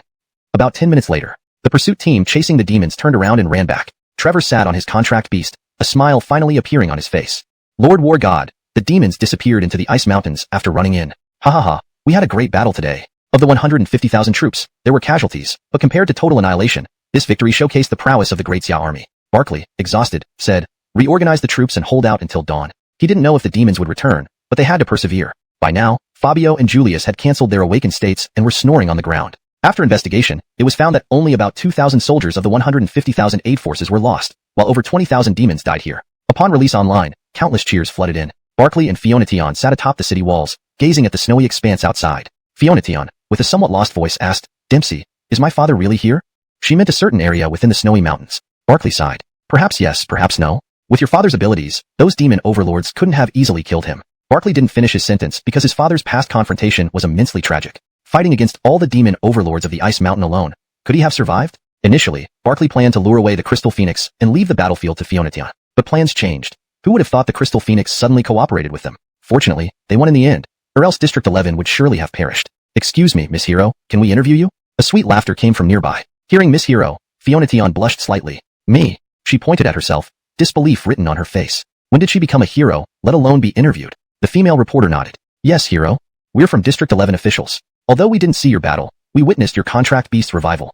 S1: About 10 minutes later, the pursuit team chasing the demons turned around and ran back. Trevor sat on his contract beast, a smile finally appearing on his face. Lord War God, the demons disappeared into the ice mountains after running in. Ha ha ha, we had a great battle today. Of the 150,000 troops, there were casualties, but compared to total annihilation, this victory showcased the prowess of the Great Xia army. Barkley, exhausted, said, reorganize the troops and hold out until dawn. He didn't know if the demons would return, but they had to persevere. By now, Fabio and Julius had cancelled their awakened states and were snoring on the ground. After investigation, it was found that only about 2,000 soldiers of the 150,000 aid forces were lost, while over 20,000 demons died here. Upon release online, countless cheers flooded in. Barkley and Fiona Tion sat atop the city walls, gazing at the snowy expanse outside. Fiona Tion, with a somewhat lost voice, asked, Dempsey, is my father really here? She meant a certain area within the snowy mountains. Barkley sighed. Perhaps yes, perhaps no. With your father's abilities, those demon overlords couldn't have easily killed him. Barkley didn't finish his sentence because his father's past confrontation was immensely tragic. Fighting against all the demon overlords of the Ice Mountain alone, could he have survived? Initially, Barkley planned to lure away the Crystal Phoenix and leave the battlefield to Fiona Tion. But plans changed. Who would have thought the Crystal Phoenix suddenly cooperated with them? Fortunately, they won in the end, or else District 11 would surely have perished. Excuse me, Miss Hero, can we interview you? A sweet laughter came from nearby. Hearing Miss Hero, Fiona Tion blushed slightly. Me? She pointed at herself, disbelief written on her face. When did she become a hero, let alone be interviewed? The female reporter nodded. Yes, Hero. We're from District 11 officials. Although we didn't see your battle, we witnessed your contract beast revival.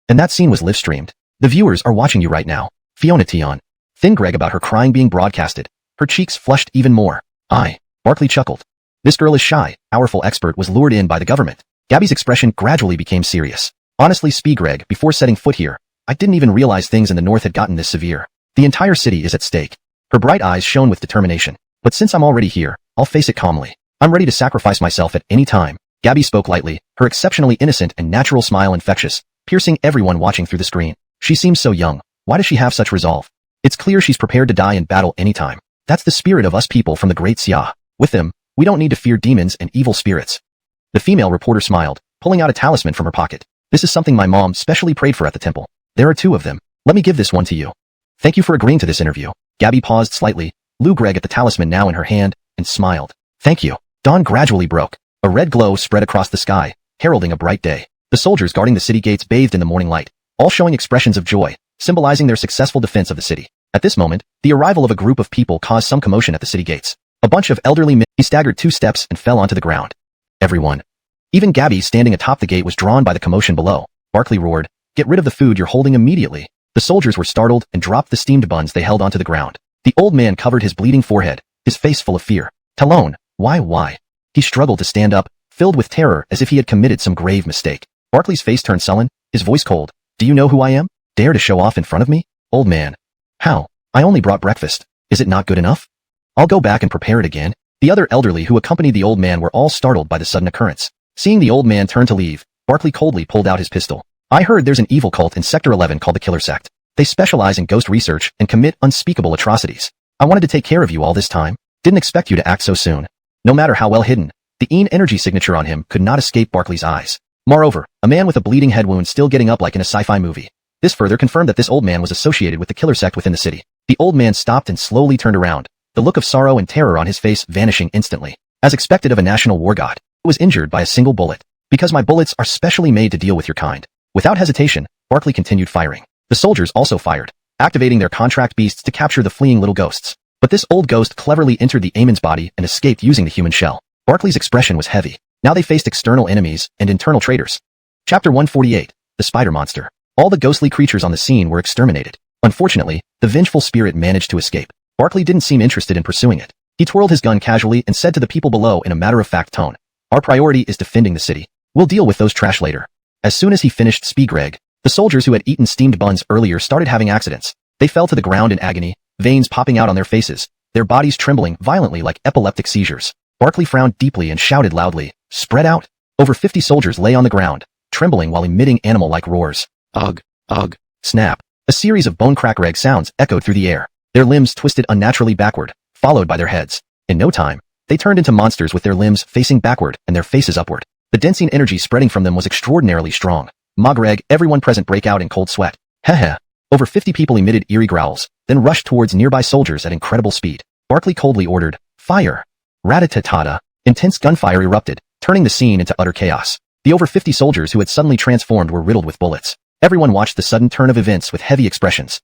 S1: And that scene was live-streamed. The viewers are watching you right now. Fiona Tion. Thin Greg about her crying being broadcasted. Her cheeks flushed even more. Barkley chuckled. This girl is shy. Powerful expert was lured in by the government. Gabby's expression gradually became serious. Honestly, Greg, before setting foot here, I didn't even realize things in the north had gotten this severe. The entire city is at stake. Her bright eyes shone with determination. But since I'm already here, I'll face it calmly. I'm ready to sacrifice myself at any time. Gabby spoke lightly, her exceptionally innocent and natural smile infectious, piercing everyone watching through the screen. She seems so young. Why does she have such resolve? It's clear she's prepared to die in battle anytime. That's the spirit of us people from the Great Xia. With them, we don't need to fear demons and evil spirits. The female reporter smiled, pulling out a talisman from her pocket. This is something my mom specially prayed for at the temple. There are 2 of them. Let me give this one to you. Thank you for agreeing to this interview. Gabby paused slightly, Lou Greg at the talisman now in her hand, and smiled. Thank you. Dawn gradually broke. A red glow spread across the sky, heralding a bright day. The soldiers guarding the city gates bathed in the morning light, all showing expressions of joy, symbolizing their successful defense of the city. At this moment, the arrival of a group of people caused some commotion at the city gates. A bunch of elderly men. He staggered 2 steps and fell onto the ground. Everyone. Even Gabby standing atop the gate was drawn by the commotion below. Barkley roared, get rid of the food you're holding immediately. The soldiers were startled and dropped the steamed buns they held onto the ground. The old man covered his bleeding forehead, his face full of fear. Talon, why? He struggled to stand up, filled with terror as if he had committed some grave mistake. Barkley's face turned sullen, his voice cold. Do you know who I am? Dare to show off in front of me? Old man. How? I only brought breakfast. Is it not good enough? I'll go back and prepare it again. The other elderly who accompanied the old man were all startled by the sudden occurrence. Seeing the old man turn to leave, Barkley coldly pulled out his pistol. I heard there's an evil cult in Sector 11 called the Killer Sect. They specialize in ghost research and commit unspeakable atrocities. I wanted to take care of you all this time. Didn't expect you to act so soon. No matter how well hidden, the Een energy signature on him could not escape Barkley's eyes. Moreover, a man with a bleeding head wound still getting up like in a sci-fi movie. This further confirmed that this old man was associated with the killer sect within the city. The old man stopped and slowly turned around, the look of sorrow and terror on his face vanishing instantly. As expected of a national war god, he was injured by a single bullet. Because my bullets are specially made to deal with your kind. Without hesitation, Barkley continued firing. The soldiers also fired, activating their contract beasts to capture the fleeing little ghosts. But this old ghost cleverly entered the Amon's body and escaped using the human shell. Barkley's expression was heavy. Now they faced external enemies and internal traitors. Chapter 148, The Spider Monster. All the ghostly creatures on the scene were exterminated. Unfortunately, the vengeful spirit managed to escape. Barkley didn't seem interested in pursuing it. He twirled his gun casually and said to the people below in a matter-of-fact tone, "Our priority is defending the city. We'll deal with those trash later." As soon as he finished Greg, the soldiers who had eaten steamed buns earlier started having accidents. They fell to the ground in agony, veins popping out on their faces, their bodies trembling violently like epileptic seizures. Barkley frowned deeply and shouted loudly, "Spread out!" Over 50 soldiers lay on the ground, trembling while emitting animal-like roars. Ugh, ugh, snap. A series of bone-crack-reg sounds echoed through the air. Their limbs twisted unnaturally backward, followed by their heads. In no time, they turned into monsters with their limbs facing backward and their faces upward. The densine energy spreading from them was extraordinarily strong. Magreg, everyone present break out in cold sweat. Heh. Over 50 people emitted eerie growls, then rushed towards nearby soldiers at incredible speed. Barkley coldly ordered, "Fire!" Rat-a-tat-ta. Intense gunfire erupted, turning the scene into utter chaos. The over 50 soldiers who had suddenly transformed were riddled with bullets. Everyone watched the sudden turn of events with heavy expressions.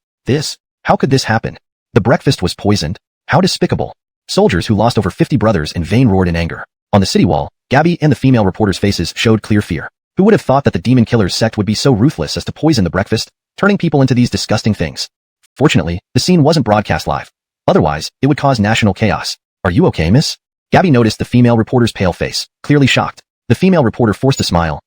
S1: How could this happen? The breakfast was poisoned? How despicable. Soldiers who lost over 50 brothers in vain roared in anger. On the city wall, Gabby and the female reporters' faces showed clear fear. Who would have thought that the demon killer's sect would be so ruthless as to poison the breakfast, turning people into these disgusting things? Fortunately, the scene wasn't broadcast live. Otherwise, it would cause national chaos. "Are you okay, miss?" Gabby noticed the female reporter's pale face, clearly shocked. The female reporter forced a smile.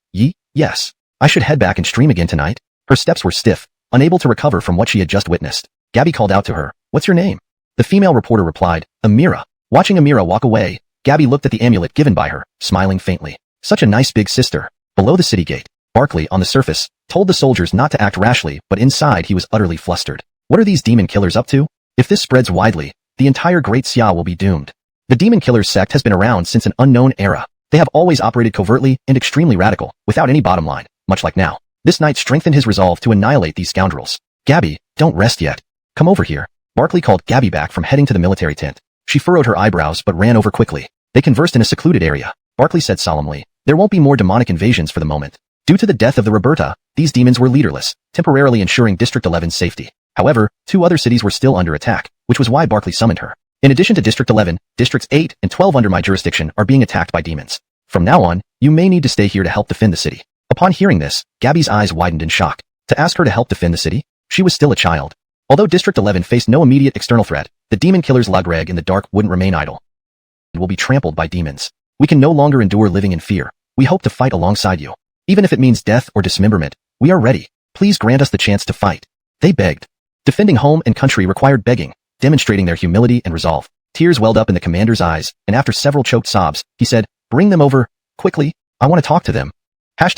S1: Yes. I should head back and stream again tonight." Her steps were stiff, unable to recover from what she had just witnessed. Gabby called out to her, "What's your name?" The female reporter replied, "Amira." Watching Amira walk away, Gabby looked at the amulet given by her, smiling faintly. Such a nice big sister. Below the city gate, Barkley, on the surface, told the soldiers not to act rashly, but inside he was utterly flustered. What are these demon killers up to? If this spreads widely, the entire Great Xia will be doomed. The demon killers sect has been around since an unknown era. They have always operated covertly and extremely radical, without any bottom line, much like now. This night strengthened his resolve to annihilate these scoundrels. "Gabby, don't rest yet. Come over here." Barkley called Gabby back from heading to the military tent. She furrowed her eyebrows but ran over quickly. They conversed in a secluded area. Barkley said solemnly, "There won't be more demonic invasions for the moment. Due to the death of the Roberta, these demons were leaderless, temporarily ensuring District 11's safety. However, 2 other cities were still under attack, which was why Barkley summoned her. In addition to District 11, Districts 8 and 12 under my jurisdiction are being attacked by demons. From now on, you may need to stay here to help defend the city." Upon hearing this, Gabby's eyes widened in shock. To ask her to help defend the city? She was still a child. Although District 11 faced no immediate external threat, the demon killers Lagreg in the dark wouldn't remain idle. It will be trampled by demons. We can no longer endure living in fear. We hope to fight alongside you. Even if it means death or dismemberment, we are ready. Please grant us the chance to fight. They begged. Defending home and country required begging, demonstrating their humility and resolve. Tears welled up in the commander's eyes, and after several choked sobs, he said, "Bring them over, quickly. I want to talk to them." ####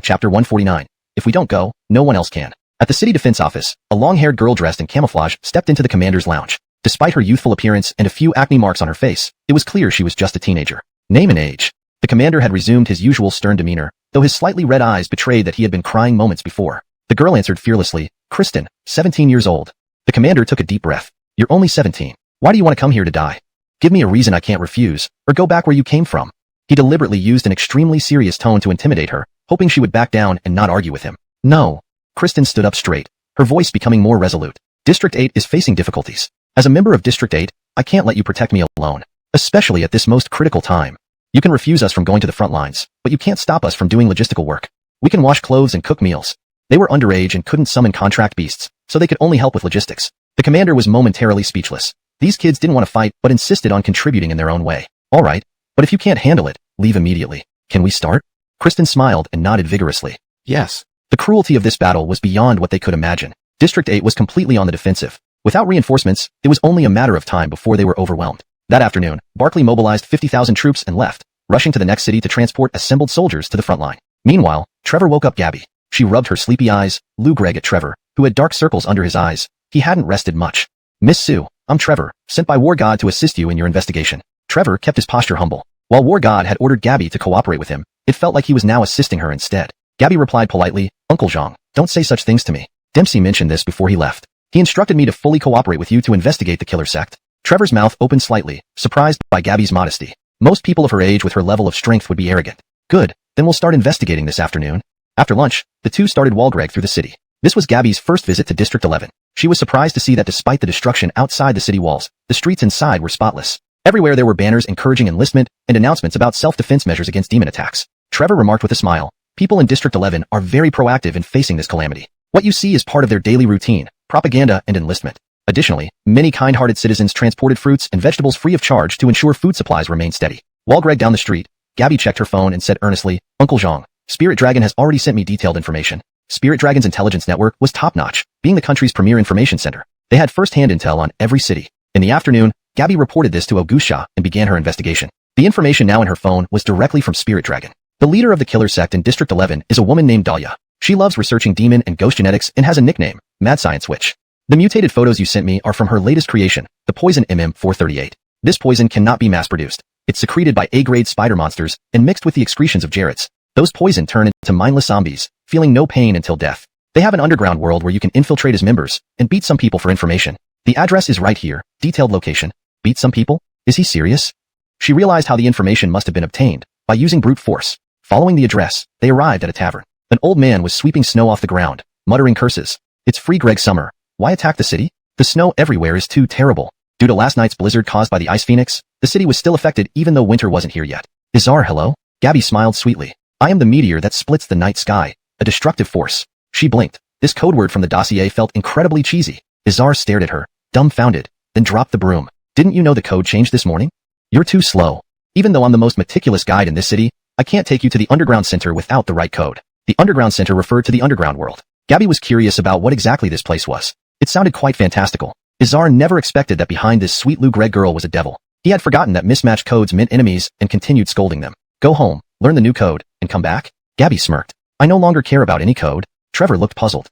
S1: Chapter 149. If we don't go, no one else can. At the city defense office, a long-haired girl dressed in camouflage stepped into the commander's lounge. Despite her youthful appearance and a few acne marks on her face, it was clear she was just a teenager. Name and age. The commander had resumed his usual stern demeanor, though his slightly red eyes betrayed that he had been crying moments before. The girl answered fearlessly, "Kristen, 17 years old." The commander took a deep breath. "You're only 17. Why do you want to come here to die? Give me a reason I can't refuse, or go back where you came from." He deliberately used an extremely serious tone to intimidate her, hoping she would back down and not argue with him. "No." Kristen stood up straight, her voice becoming more resolute. "District 8 is facing difficulties. As a member of District 8, I can't let you protect me alone, especially at this most critical time. You can refuse us from going to the front lines, but you can't stop us from doing logistical work. We can wash clothes and cook meals." They were underage and couldn't summon contract beasts, so they could only help with logistics. The commander was momentarily speechless. These kids didn't want to fight, but insisted on contributing in their own way. "All right, but if you can't handle it, leave immediately. Can we start?" Kristen smiled and nodded vigorously. "Yes." The cruelty of this battle was beyond what they could imagine. District 8 was completely on the defensive. Without reinforcements, it was only a matter of time before they were overwhelmed. That afternoon, Barkley mobilized 50,000 troops and left, rushing to the next city to transport assembled soldiers to the front line. Meanwhile, Trevor woke up Gabby. She rubbed her sleepy eyes, Greg at Trevor, who had dark circles under his eyes. He hadn't rested much. "Miss Sue, I'm Trevor, sent by War God to assist you in your investigation." Trevor kept his posture humble. While War God had ordered Gabby to cooperate with him, it felt like he was now assisting her instead. Gabby replied politely, "Uncle Zhang, don't say such things to me. Dempsey mentioned this before he left. He instructed me to fully cooperate with you to investigate the killer sect." Trevor's mouth opened slightly, surprised by Gabby's modesty. Most people of her age with her level of strength would be arrogant. "Good, then we'll start investigating this afternoon." After lunch, the two started Walgreg through the city. This was Gabby's first visit to District 11. She was surprised to see that despite the destruction outside the city walls, the streets inside were spotless. Everywhere there were banners encouraging enlistment and announcements about self-defense measures against demon attacks. Trevor remarked with a smile, People in District 11 are very proactive in facing this calamity. What you see is part of their daily routine, propaganda, and enlistment. Additionally, many kind-hearted citizens transported fruits and vegetables free of charge to ensure food supplies remain steady. While Greg down the street, Gabby checked her phone and said earnestly, "Uncle Zhang, Spirit Dragon has already sent me detailed information. Spirit Dragon's intelligence network was top-notch, being the country's premier information center. They had first-hand intel on every city." In the afternoon, Gabby reported this to Augustia and began her investigation. The information now in her phone was directly from Spirit Dragon. The leader of the killer sect in District 11 is a woman named Dahlia. She loves researching demon and ghost genetics and has a nickname, Mad Science Witch. The mutated photos you sent me are from her latest creation, the poison MM438. This poison cannot be mass-produced. It's secreted by A-grade spider monsters and mixed with the excretions of Jareds. Those poison turn into mindless zombies, feeling no pain until death. They have an underground world where you can infiltrate as members and beat some people for information. The address is right here, detailed location. Beat some people? Is he serious? She realized how the information must have been obtained, by using brute force. Following the address, they arrived at a tavern. An old man was sweeping snow off the ground, muttering curses. "It's free Greg Summer. Why attack the city? The snow everywhere is too terrible." Due to last night's blizzard caused by the Ice Phoenix, the city was still affected even though winter wasn't here yet. "Izar, hello?" Gabby smiled sweetly. "I am the meteor that splits the night sky, a destructive force." She blinked. This code word from the dossier felt incredibly cheesy. Izar stared at her, dumbfounded, then dropped the broom. "Didn't you know the code changed this morning? You're too slow. Even though I'm the most meticulous guide in this city, I can't take you to the underground center without the right code." The underground center referred to the underground world. Gabby was curious about what exactly this place was. It sounded quite fantastical. Izar never expected that behind this sweet Lou Greg girl was a devil. He had forgotten that mismatched codes meant enemies and continued scolding them. "Go home, learn the new code, and come back?" Gabby smirked. "I no longer care about any code." Trevor looked puzzled.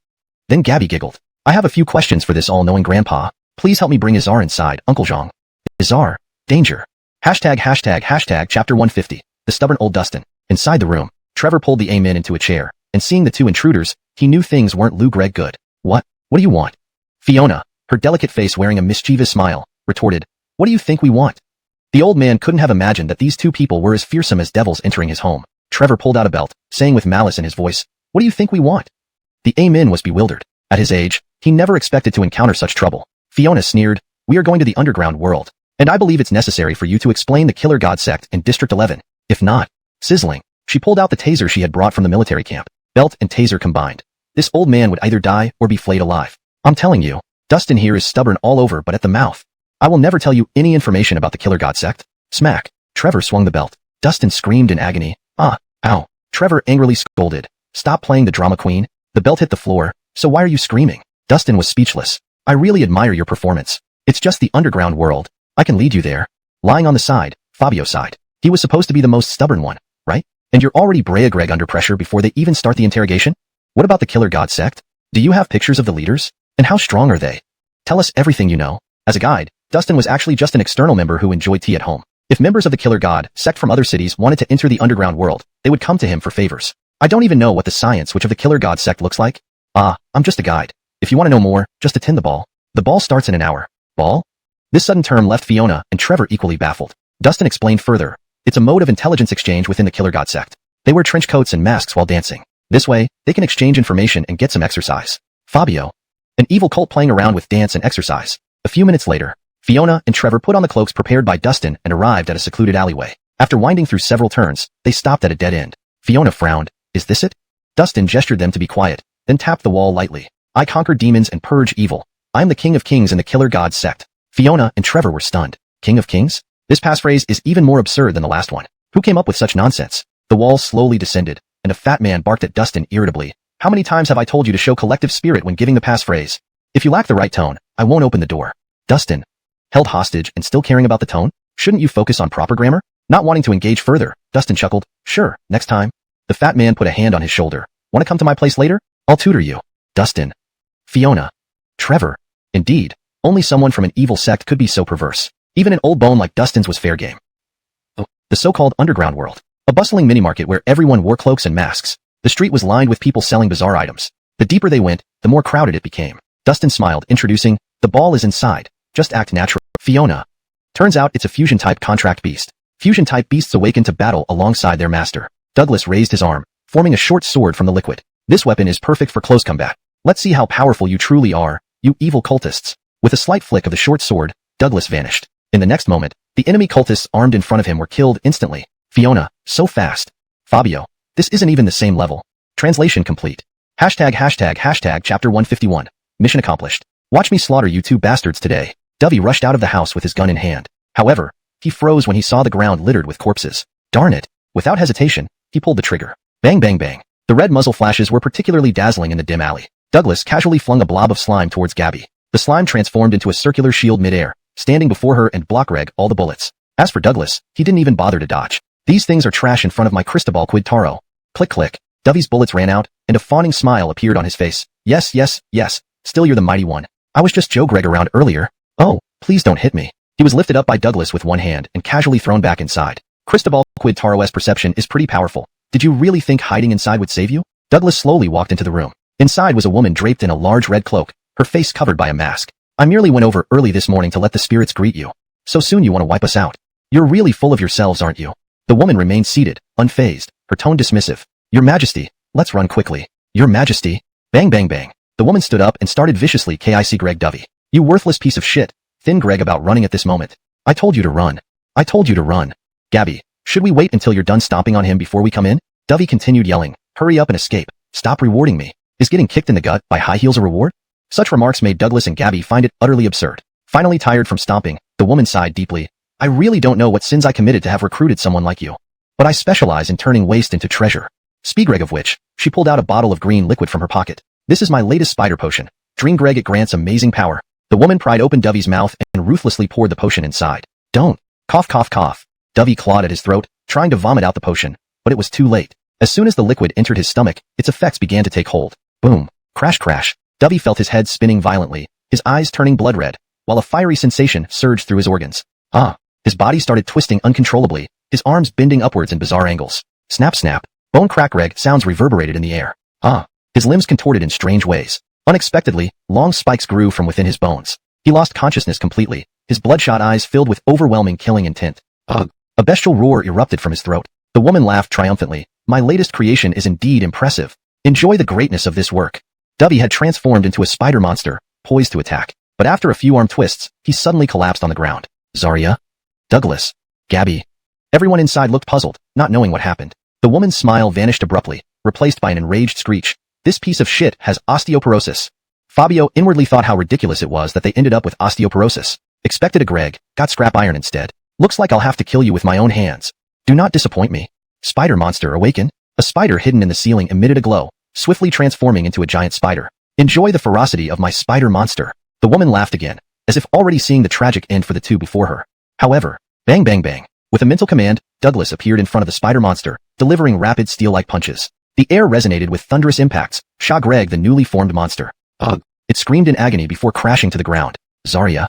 S1: Then Gabby giggled. "I have a few questions for this all-knowing grandpa. Please help me bring Izar inside, Uncle Zhang." Izar. Danger. ##### Chapter 150. The stubborn old Dustin. Inside the room, Trevor pulled the Amen into a chair, and seeing the two intruders, he knew things weren't Lou Greg good. What do you want?" Fiona, her delicate face wearing a mischievous smile, retorted, "What do you think we want?" The old man couldn't have imagined that these two people were as fearsome as devils entering his home. Trevor pulled out a belt, saying with malice in his voice, "What do you think we want?" The Amen was bewildered. At his age, he never expected to encounter such trouble. Fiona sneered, "We are going to the underground world, and I believe it's necessary for you to explain the killer god sect in District 11. If not..." Sizzling, she pulled out the taser she had brought from the military camp. Belt and taser combined. This old man would either die or be flayed alive. "I'm telling you, Dustin here is stubborn all over but at the mouth. I will never tell you any information about the killer god sect." Smack. Trevor swung the belt. Dustin screamed in agony. "Ah, ow." Trevor angrily scolded, "Stop playing the drama queen." The belt hit the floor. "So why are you screaming?" Dustin was speechless. "I really admire your performance. It's just the underground world. I can lead you there." Lying on the side, Fabio sighed. He was supposed to be the most stubborn one, right? "And you're already Brea Greg under pressure before they even start the interrogation? What about the killer god sect? Do you have pictures of the leaders? And how strong are they? Tell us everything you know." As a guide, Dustin was actually just an external member who enjoyed tea at home. If members of the killer god sect from other cities wanted to enter the underground world, they would come to him for favors. "I don't even know what the science which of the killer god sect looks like. I'm just a guide. If you want to know more, just attend the ball. The ball starts in an hour." Ball? This sudden term left Fiona and Trevor equally baffled. Dustin explained further. "It's a mode of intelligence exchange within the killer god sect. They wear trench coats and masks while dancing. This way, they can exchange information and get some exercise." Fabio. An evil cult playing around with dance and exercise. A few minutes later, Fiona and Trevor put on the cloaks prepared by Dustin and arrived at a secluded alleyway. After winding through several turns, they stopped at a dead end. Fiona frowned. "Is this it?" Dustin gestured them to be quiet, then tapped the wall lightly. "I conquer demons and purge evil. I am the king of kings in the killer god sect." Fiona and Trevor were stunned. King of kings? This passphrase is even more absurd than the last one. Who came up with such nonsense? The wall slowly descended, and a fat man barked at Dustin irritably. "How many times have I told you to show collective spirit when giving the passphrase? If you lack the right tone, I won't open the door." Dustin. Held hostage and still caring about the tone? Shouldn't you focus on proper grammar? Not wanting to engage further, Dustin chuckled. "Sure, next time." The fat man put a hand on his shoulder. "Want to come to my place later? I'll tutor you." Dustin. Fiona. Trevor. Indeed, only someone from an evil sect could be so perverse. Even an old bone like Dustin's was fair game. Oh, the so-called underground world. A bustling mini-market where everyone wore cloaks and masks. The street was lined with people selling bizarre items. The deeper they went, the more crowded it became. Dustin smiled, introducing, "The ball is inside. Just act natural." Fiona. Turns out it's a fusion-type contract beast. Fusion-type beasts awaken to battle alongside their master. Douglas raised his arm, forming a short sword from the liquid. "This weapon is perfect for close combat. Let's see how powerful you truly are, you evil cultists." With a slight flick of the short sword, Douglas vanished. In the next moment, the enemy cultists armed in front of him were killed instantly. Fiona, so fast. Fabio. This isn't even the same level. Translation complete. ##### Chapter 151. Mission accomplished. Watch me slaughter you two bastards today. Dovey rushed out of the house with his gun in hand. However, he froze when he saw the ground littered with corpses. Darn it. Without hesitation, he pulled the trigger. Bang bang bang. The red muzzle flashes were particularly dazzling in the dim alley. Douglas casually flung a blob of slime towards Gabby. The slime transformed into a circular shield midair, standing before her and block reg all the bullets. As for Douglas, he didn't even bother to dodge. These things are trash in front of my Cristobal Quid Taro. Click click. Dovey's bullets ran out, and a fawning smile appeared on his face. Yes, yes, yes. Still you're the mighty one. I was just Joe Greg around earlier. Oh, please don't hit me. He was lifted up by Douglas with one hand and casually thrown back inside. Cristobal Quid Taro's perception is pretty powerful. Did you really think hiding inside would save you? Douglas slowly walked into the room. Inside was a woman draped in a large red cloak, her face covered by a mask. I merely went over early this morning to let the spirits greet you. So soon you want to wipe us out. You're really full of yourselves, aren't you? The woman remained seated, unfazed, her tone dismissive. Your Majesty, let's run quickly. Your Majesty. Bang bang bang. The woman stood up and started viciously kick Greg Dovey. You worthless piece of shit. Thin Greg about running at this moment. I told you to run. I told you to run. Gabby, should we wait until you're done stomping on him before we come in? Dovey continued yelling. Hurry up and escape. Stop rewarding me. Is getting kicked in the gut by high heels a reward? Such remarks made Douglas and Gabby find it utterly absurd. Finally tired from stomping, the woman sighed deeply. I really don't know what sins I committed to have recruited someone like you. But I specialize in turning waste into treasure. Speed of which, she pulled out a bottle of green liquid from her pocket. This is my latest spider potion. Drink Greg, it grants amazing power. The woman pried open Dovey's mouth and ruthlessly poured the potion inside. Don't. Cough cough cough. Dovey clawed at his throat, trying to vomit out the potion, but it was too late. As soon as the liquid entered his stomach, its effects began to take hold. Boom. Crash crash. Dovey felt his head spinning violently, his eyes turning blood red, while a fiery sensation surged through his organs. His body started twisting uncontrollably, his arms bending upwards in bizarre angles. Snap snap. Bone crack reg sounds reverberated in the air. His limbs contorted in strange ways. Unexpectedly, long spikes grew from within his bones. He lost consciousness completely, his bloodshot eyes filled with overwhelming killing intent. Ugh. A bestial roar erupted from his throat. The woman laughed triumphantly. My latest creation is indeed impressive. Enjoy the greatness of this work. Dovey had transformed into a spider monster, poised to attack. But after a few arm twists, he suddenly collapsed on the ground. Zarya? Douglas? Gabby? Everyone inside looked puzzled, not knowing what happened. The woman's smile vanished abruptly, replaced by an enraged screech. This piece of shit has osteoporosis. Fabio inwardly thought how ridiculous it was that they ended up with osteoporosis. Expected a Greg, got scrap iron instead. Looks like I'll have to kill you with my own hands. Do not disappoint me. Spider monster awaken. A spider hidden in the ceiling emitted a glow, swiftly transforming into a giant spider. Enjoy the ferocity of my spider monster. The woman laughed again, as if already seeing the tragic end for the two before her. However, bang bang bang. With a mental command, Douglas appeared in front of the spider monster, delivering rapid steel-like punches. The air resonated with thunderous impacts, shock Greg the newly formed monster. Ugh. It screamed in agony before crashing to the ground. Zarya?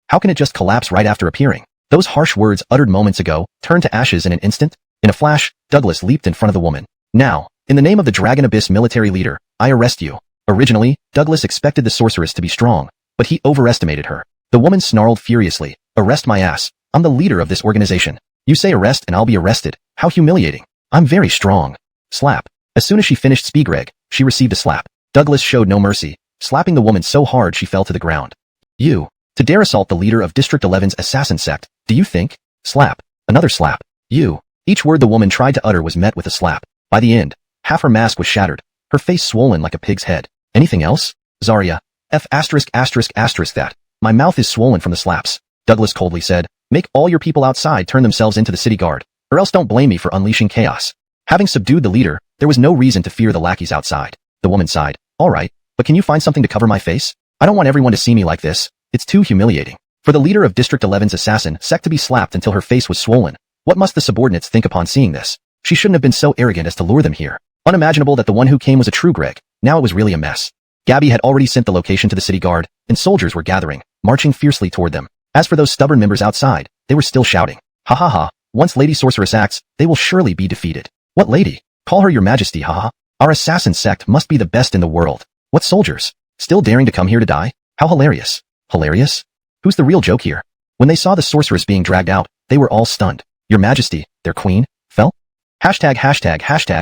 S1: How can it just collapse right after appearing? Those harsh words uttered moments ago turned to ashes in an instant. In a flash, Douglas leaped in front of the woman. Now, in the name of the Dragon Abyss military leader, I arrest you. Originally, Douglas expected the sorceress to be strong, but he overestimated her. The woman snarled furiously. Arrest my ass. I'm the leader of this organization. You say arrest and I'll be arrested. How humiliating. I'm very strong. Slap. As soon as she finished Speegreg, she received a slap. Douglas showed no mercy, slapping the woman so hard she fell to the ground. You. To dare assault the leader of District 11's assassin sect, do you think? Slap. Another slap. You. Each word the woman tried to utter was met with a slap. By the end, half her mask was shattered, her face swollen like a pig's head. Anything else? Zarya. That. My mouth is swollen from the slaps. Douglas coldly said, make all your people outside turn themselves into the city guard, or else don't blame me for unleashing chaos. Having subdued the leader, there was no reason to fear the lackeys outside. The woman sighed. All right, but can you find something to cover my face? I don't want everyone to see me like this. It's too humiliating. For the leader of District 11's assassin sect to be slapped until her face was swollen, what must the subordinates think upon seeing this? She shouldn't have been so arrogant as to lure them here. Unimaginable that the one who came was a true Greg. Now it was really a mess. Gabby had already sent the location to the city guard, and soldiers were gathering, marching fiercely toward them. As for those stubborn members outside, they were still shouting. Ha ha ha, once Lady Sorceress acts, they will surely be defeated. What lady? Call her your majesty, haha. Our assassin sect must be the best in the world. What soldiers? Still daring to come here to die? How hilarious. Hilarious? Who's the real joke here? When they saw the sorceress being dragged out, they were all stunned. Your majesty, their queen, fell? Hashtag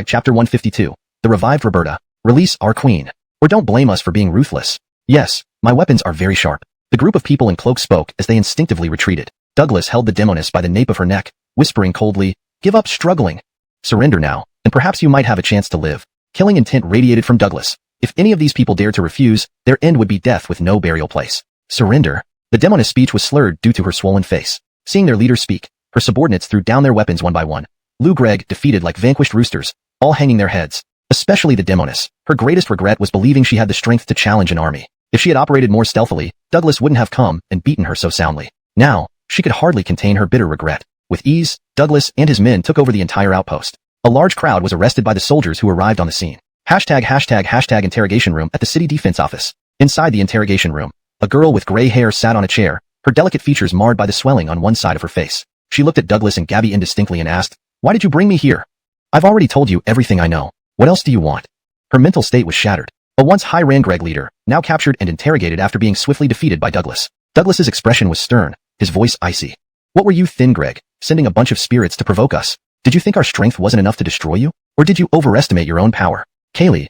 S1: chapter 152. The revived Roberta. Release our queen. Or don't blame us for being ruthless. Yes, my weapons are very sharp. The group of people in cloaks spoke as they instinctively retreated. Douglas held the demoness by the nape of her neck, whispering coldly, give up struggling. Surrender now. and perhaps you might have a chance to live. Killing intent radiated from Douglas. If any of these people dared to refuse, their end would be death with no burial place. Surrender. The demoness' speech was slurred due to her swollen face. Seeing their leader speak, her subordinates threw down their weapons one by one. Lou Gregg defeated like vanquished roosters, all hanging their heads. Especially the demoness. Her greatest regret was believing she had the strength to challenge an army. If she had operated more stealthily, Douglas wouldn't have come and beaten her so soundly. Now, she could hardly contain her bitter regret. With ease, Douglas and his men took over the entire outpost. A large crowd was arrested by the soldiers who arrived on the scene. #### interrogation room at the city defense office. Inside the interrogation room, a girl with gray hair sat on a chair, her delicate features marred by the swelling on one side of her face. She looked at Douglas and Gabby indistinctly and asked, "Why did you bring me here? I've already told you everything I know. What else do you want?" Her mental state was shattered. A once high-rank Gregg leader, now captured and interrogated after being swiftly defeated by Douglas. Douglas's expression was stern, his voice icy. "What were you, thin Gregg, sending a bunch of spirits to provoke us? Did you think our strength wasn't enough to destroy you? Or did you overestimate your own power?" Kaylee,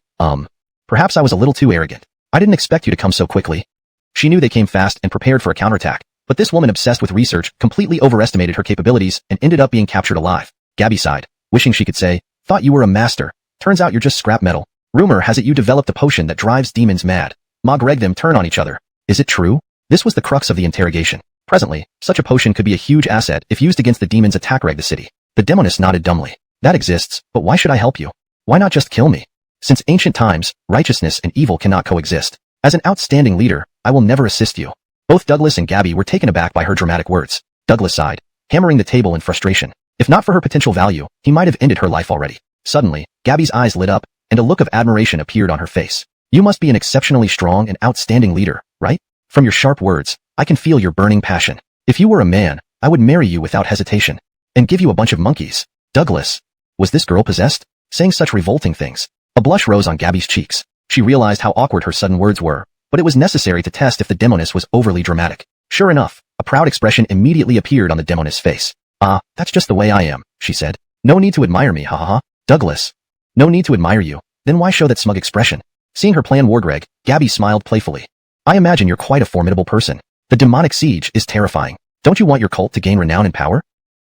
S1: perhaps I was a little too arrogant. I didn't expect you to come so quickly. She knew they came fast and prepared for a counterattack, but this woman obsessed with research completely overestimated her capabilities and ended up being captured alive. Gabby sighed, wishing she could say, "Thought you were a master. Turns out you're just scrap metal. Rumor has it you developed a potion that drives demons mad." Ma Gregg them turn on each other. Is it true? This was the crux of the interrogation. Presently, such a potion could be a huge asset if used against the demons attack Gregg the city. The demoness nodded dumbly. That exists, but why should I help you? Why not just kill me? Since ancient times, righteousness and evil cannot coexist. As an outstanding leader, I will never assist you. Both Douglas and Gabby were taken aback by her dramatic words. Douglas sighed, hammering the table in frustration. If not for her potential value, he might have ended her life already. Suddenly, Gabby's eyes lit up, and a look of admiration appeared on her face. You must be an exceptionally strong and outstanding leader, right? From your sharp words, I can feel your burning passion. If you were a man, I would marry you without hesitation. And give you a bunch of monkeys. Douglas. Was this girl possessed? Saying such revolting things. A blush rose on Gabby's cheeks. She realized how awkward her sudden words were, but it was necessary to test if the demoness was overly dramatic. Sure enough, a proud expression immediately appeared on the demoness' face. "Ah, that's just the way I am," she said. "No need to admire me, ha ha ha." Douglas. "No need to admire you. Then why show that smug expression?" Seeing her plan war Gregg, Gabby smiled playfully. "I imagine you're quite a formidable person. The demonic siege is terrifying. Don't you want your cult to gain renown and power?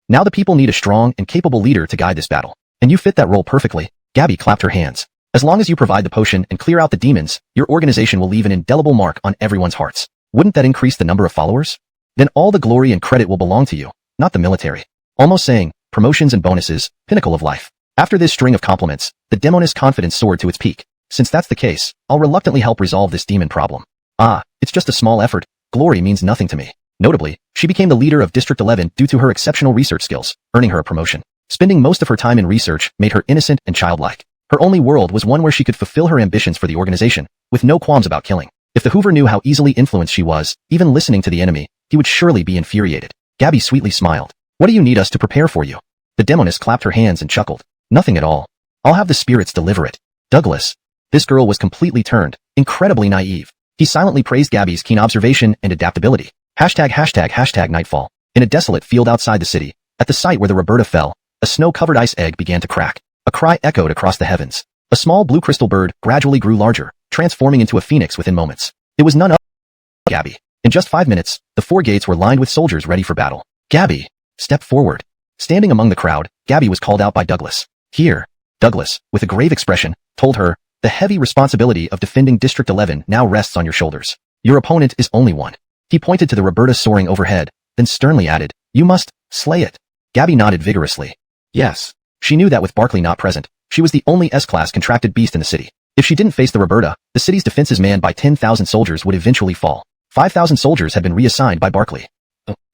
S1: Now the people need a strong and capable leader to guide this battle. And you fit that role perfectly." Gabby clapped her hands. "As long as you provide the potion and clear out the demons, your organization will leave an indelible mark on everyone's hearts. Wouldn't that increase the number of followers? Then all the glory and credit will belong to you, not the military." Almost saying, promotions and bonuses, pinnacle of life. After this string of compliments, the demoness' confidence soared to its peak. "Since that's the case, I'll reluctantly help resolve this demon problem. Ah, it's just a small effort. Glory means nothing to me." Notably, she became the leader of District 11 due to her exceptional research skills, earning her a promotion. Spending most of her time in research made her innocent and childlike. Her only world was one where she could fulfill her ambitions for the organization, with no qualms about killing. If the Hoover knew how easily influenced she was, even listening to the enemy, he would surely be infuriated. Gabby sweetly smiled. "What do you need us to prepare for you?" The demoness clapped her hands and chuckled. "Nothing at all. I'll have the spirits deliver it." Douglas. This girl was completely turned, incredibly naive. He silently praised Gabby's keen observation and adaptability. ###nightfall. In a desolate field outside the city, at the site where the Roberta fell, a snow-covered ice egg began to crack. A cry echoed across the heavens. A small blue crystal bird gradually grew larger, transforming into a phoenix within moments. It was none other than Gabby. In just 5 minutes, the 4 gates were lined with soldiers ready for battle. "Gabby, step forward." Standing among the crowd, Gabby was called out by Douglas. "Here." Douglas, with a grave expression, told her, "The heavy responsibility of defending District 11 now rests on your shoulders. Your opponent is only one." He pointed to the Roberta soaring overhead, then sternly added, "You must slay it." Gabby nodded vigorously. Yes. She knew that with Barkley not present, she was the only S-class contracted beast in the city. If she didn't face the Roberta, the city's defenses manned by 10,000 soldiers would eventually fall. 5,000 soldiers had been reassigned by Barkley.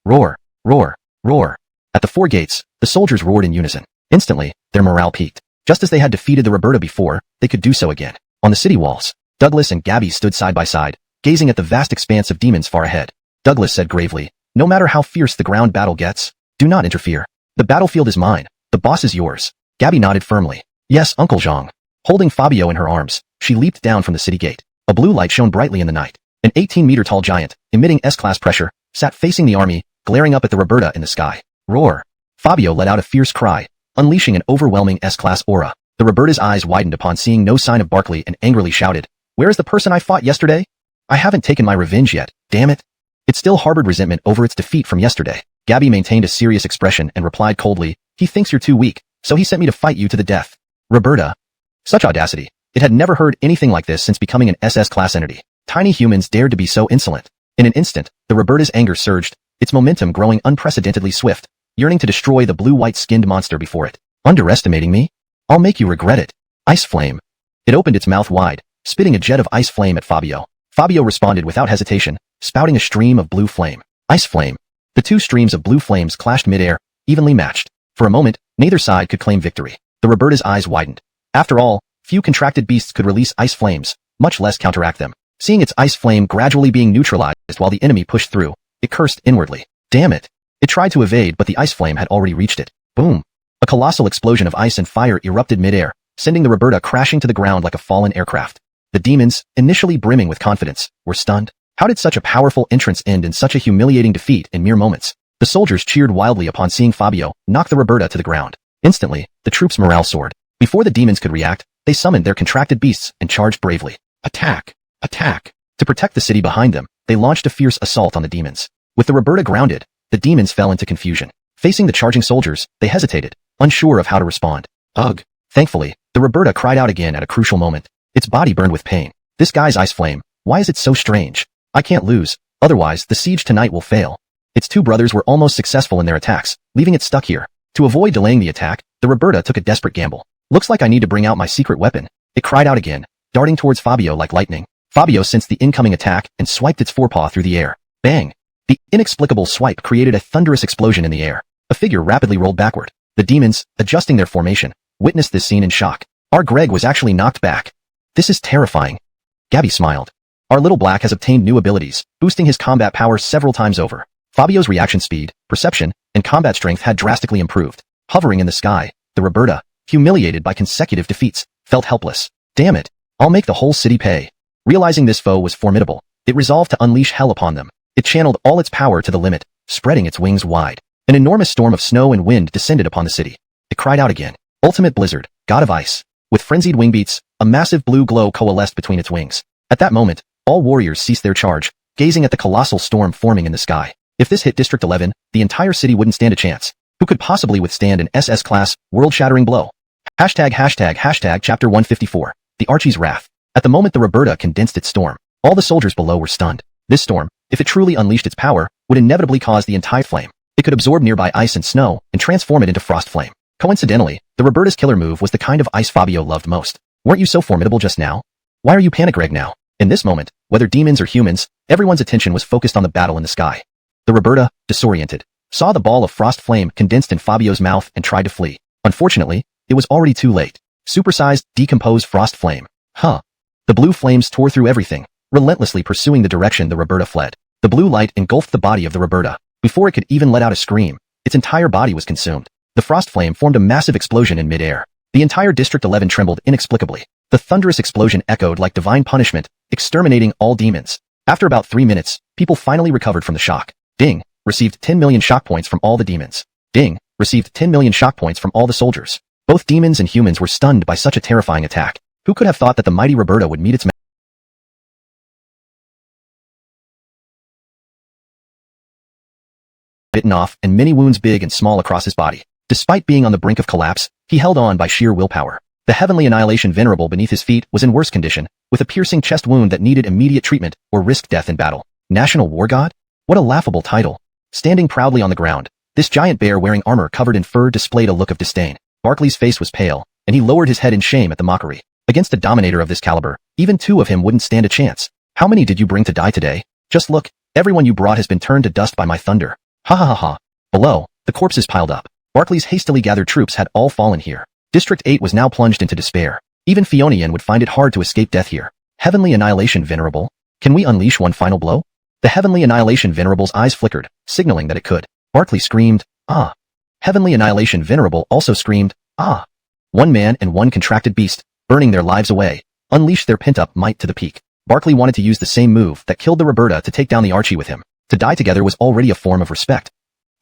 S1: Roar, roar, roar. At the 4 gates, the soldiers roared in unison. Instantly, their morale peaked. Just as they had defeated the Roberta before, they could do so again. On the city walls, Douglas and Gabby stood side by side, gazing at the vast expanse of demons far ahead. Douglas said gravely, "No matter how fierce the ground battle gets, do not interfere. The battlefield is mine. The boss is yours." Gabby nodded firmly. "Yes, Uncle Zhang." Holding Fabio in her arms, she leaped down from the city gate. A blue light shone brightly in the night. An 18-meter-tall giant, emitting S-class pressure, sat facing the army, glaring up at the Roberta in the sky. Roar. Fabio let out a fierce cry, unleashing an overwhelming S-class aura. The Roberta's eyes widened upon seeing no sign of Barkley and angrily shouted, "Where is the person I fought yesterday? I haven't taken my revenge yet, damn it." It still harbored resentment over its defeat from yesterday. Gabby maintained a serious expression and replied coldly, "He thinks you're too weak, so he sent me to fight you to the death." Roberta. Such audacity. It had never heard anything like this since becoming an SS-class entity. Tiny humans dared to be so insolent. In an instant, the Roberta's anger surged, its momentum growing unprecedentedly swift, yearning to destroy the blue-white skinned monster before it. Underestimating me? I'll make you regret it. Ice flame. It opened its mouth wide, spitting a jet of ice flame at Fabio. Fabio responded without hesitation, spouting a stream of blue flame. Ice flame. The two streams of blue flames clashed mid-air, evenly matched. For a moment, neither side could claim victory. The Roberta's eyes widened. After all, few contracted beasts could release ice flames, much less counteract them. Seeing its ice flame gradually being neutralized while the enemy pushed through, it cursed inwardly. Damn it. It tried to evade, but the ice flame had already reached it. Boom. A colossal explosion of ice and fire erupted mid-air, sending the Roberta crashing to the ground like a fallen aircraft. The demons, initially brimming with confidence, were stunned. How did such a powerful entrance end in such a humiliating defeat in mere moments? The soldiers cheered wildly upon seeing Fabio knock the Roberta to the ground. Instantly, the troops' morale soared. Before the demons could react, they summoned their contracted beasts and charged bravely. Attack! Attack! To protect the city behind them, they launched a fierce assault on the demons. With the Roberta grounded, the demons fell into confusion. Facing the charging soldiers, they hesitated, unsure of how to respond. Ugh! Thankfully, the Roberta cried out again at a crucial moment. Its body burned with pain. This guy's ice flame, why is it so strange? I can't lose, otherwise the siege tonight will fail. Its two brothers were almost successful in their attacks, leaving it stuck here. To avoid delaying the attack, the Roberta took a desperate gamble. Looks like I need to bring out my secret weapon. It cried out again, darting towards Fabio like lightning. Fabio sensed the incoming attack and swiped its forepaw through the air. Bang! The inexplicable swipe created a thunderous explosion in the air. A figure rapidly rolled backward. The demons, adjusting their formation, witnessed this scene in shock. Our Greg was actually knocked back. This is terrifying. Gabby smiled. Our little black has obtained new abilities, boosting his combat power several times over. Fabio's reaction speed, perception, and combat strength had drastically improved. Hovering in the sky, the Roberta, humiliated by consecutive defeats, felt helpless. Damn it, I'll make the whole city pay. Realizing this foe was formidable, it resolved to unleash hell upon them. It channeled all its power to the limit, spreading its wings wide. An enormous storm of snow and wind descended upon the city. It cried out again. Ultimate Blizzard, God of Ice. With frenzied wing beats, a massive blue glow coalesced between its wings. At that moment, all warriors ceased their charge, gazing at the colossal storm forming in the sky. If this hit District 11, the entire city wouldn't stand a chance. Who could possibly withstand an SS-class, world-shattering blow? Hashtag Chapter 154. The Archie's Wrath. At the moment the Roberta condensed its storm, all the soldiers below were stunned. This storm, if it truly unleashed its power, would inevitably cause the entire flame. It could absorb nearby ice and snow and transform it into frost flame. Coincidentally, the Roberta's killer move was the kind of ice Fabio loved most. Weren't you so formidable just now? Why are you panic Greg now? In this moment, whether demons or humans, everyone's attention was focused on the battle in the sky. The Roberta, disoriented, saw the ball of frost flame condensed in Fabio's mouth and tried to flee. Unfortunately, it was already too late. Supersized, decomposed frost flame. Huh. The blue flames tore through everything, relentlessly pursuing the direction the Roberta fled. The blue light engulfed the body of the Roberta. Before it could even let out a scream, its entire body was consumed. The frost flame formed a massive explosion in mid-air. The entire District 11 trembled inexplicably. The thunderous explosion echoed like divine punishment, exterminating all demons. After about 3 minutes, people finally recovered from the shock. Ding, received 10 million shock points from all the demons. Ding, received 10 million shock points from all the soldiers. Both demons and humans were stunned by such a terrifying attack. Who could have thought that the mighty Roberta would meet its bitten off and many wounds big and small across his body. Despite being on the brink of collapse, he held on by sheer willpower. The Heavenly Annihilation Venerable beneath his feet was in worse condition, with a piercing chest wound that needed immediate treatment or risked death in battle. National War God? What a laughable title. Standing proudly on the ground, this giant bear wearing armor covered in fur displayed a look of disdain. Barclay's face was pale, and he lowered his head in shame at the mockery. Against a dominator of this caliber, even two of him wouldn't stand a chance. How many did you bring to die today? Just look, everyone you brought has been turned to dust by my thunder. Ha ha ha ha. Below, the corpses piled up. Barclay's hastily gathered troops had all fallen here. District 8 was now plunged into despair. Even Fionian would find it hard to escape death here. Heavenly Annihilation Venerable? Can we unleash one final blow? The Heavenly Annihilation Venerable's eyes flickered, signaling that it could. Barclay screamed, ah. Heavenly Annihilation Venerable also screamed, ah. One man and one contracted beast, burning their lives away, unleashed their pent-up might to the peak. Barclay wanted to use the same move that killed the Roberta to take down the Archie with him. To die together was already a form of respect.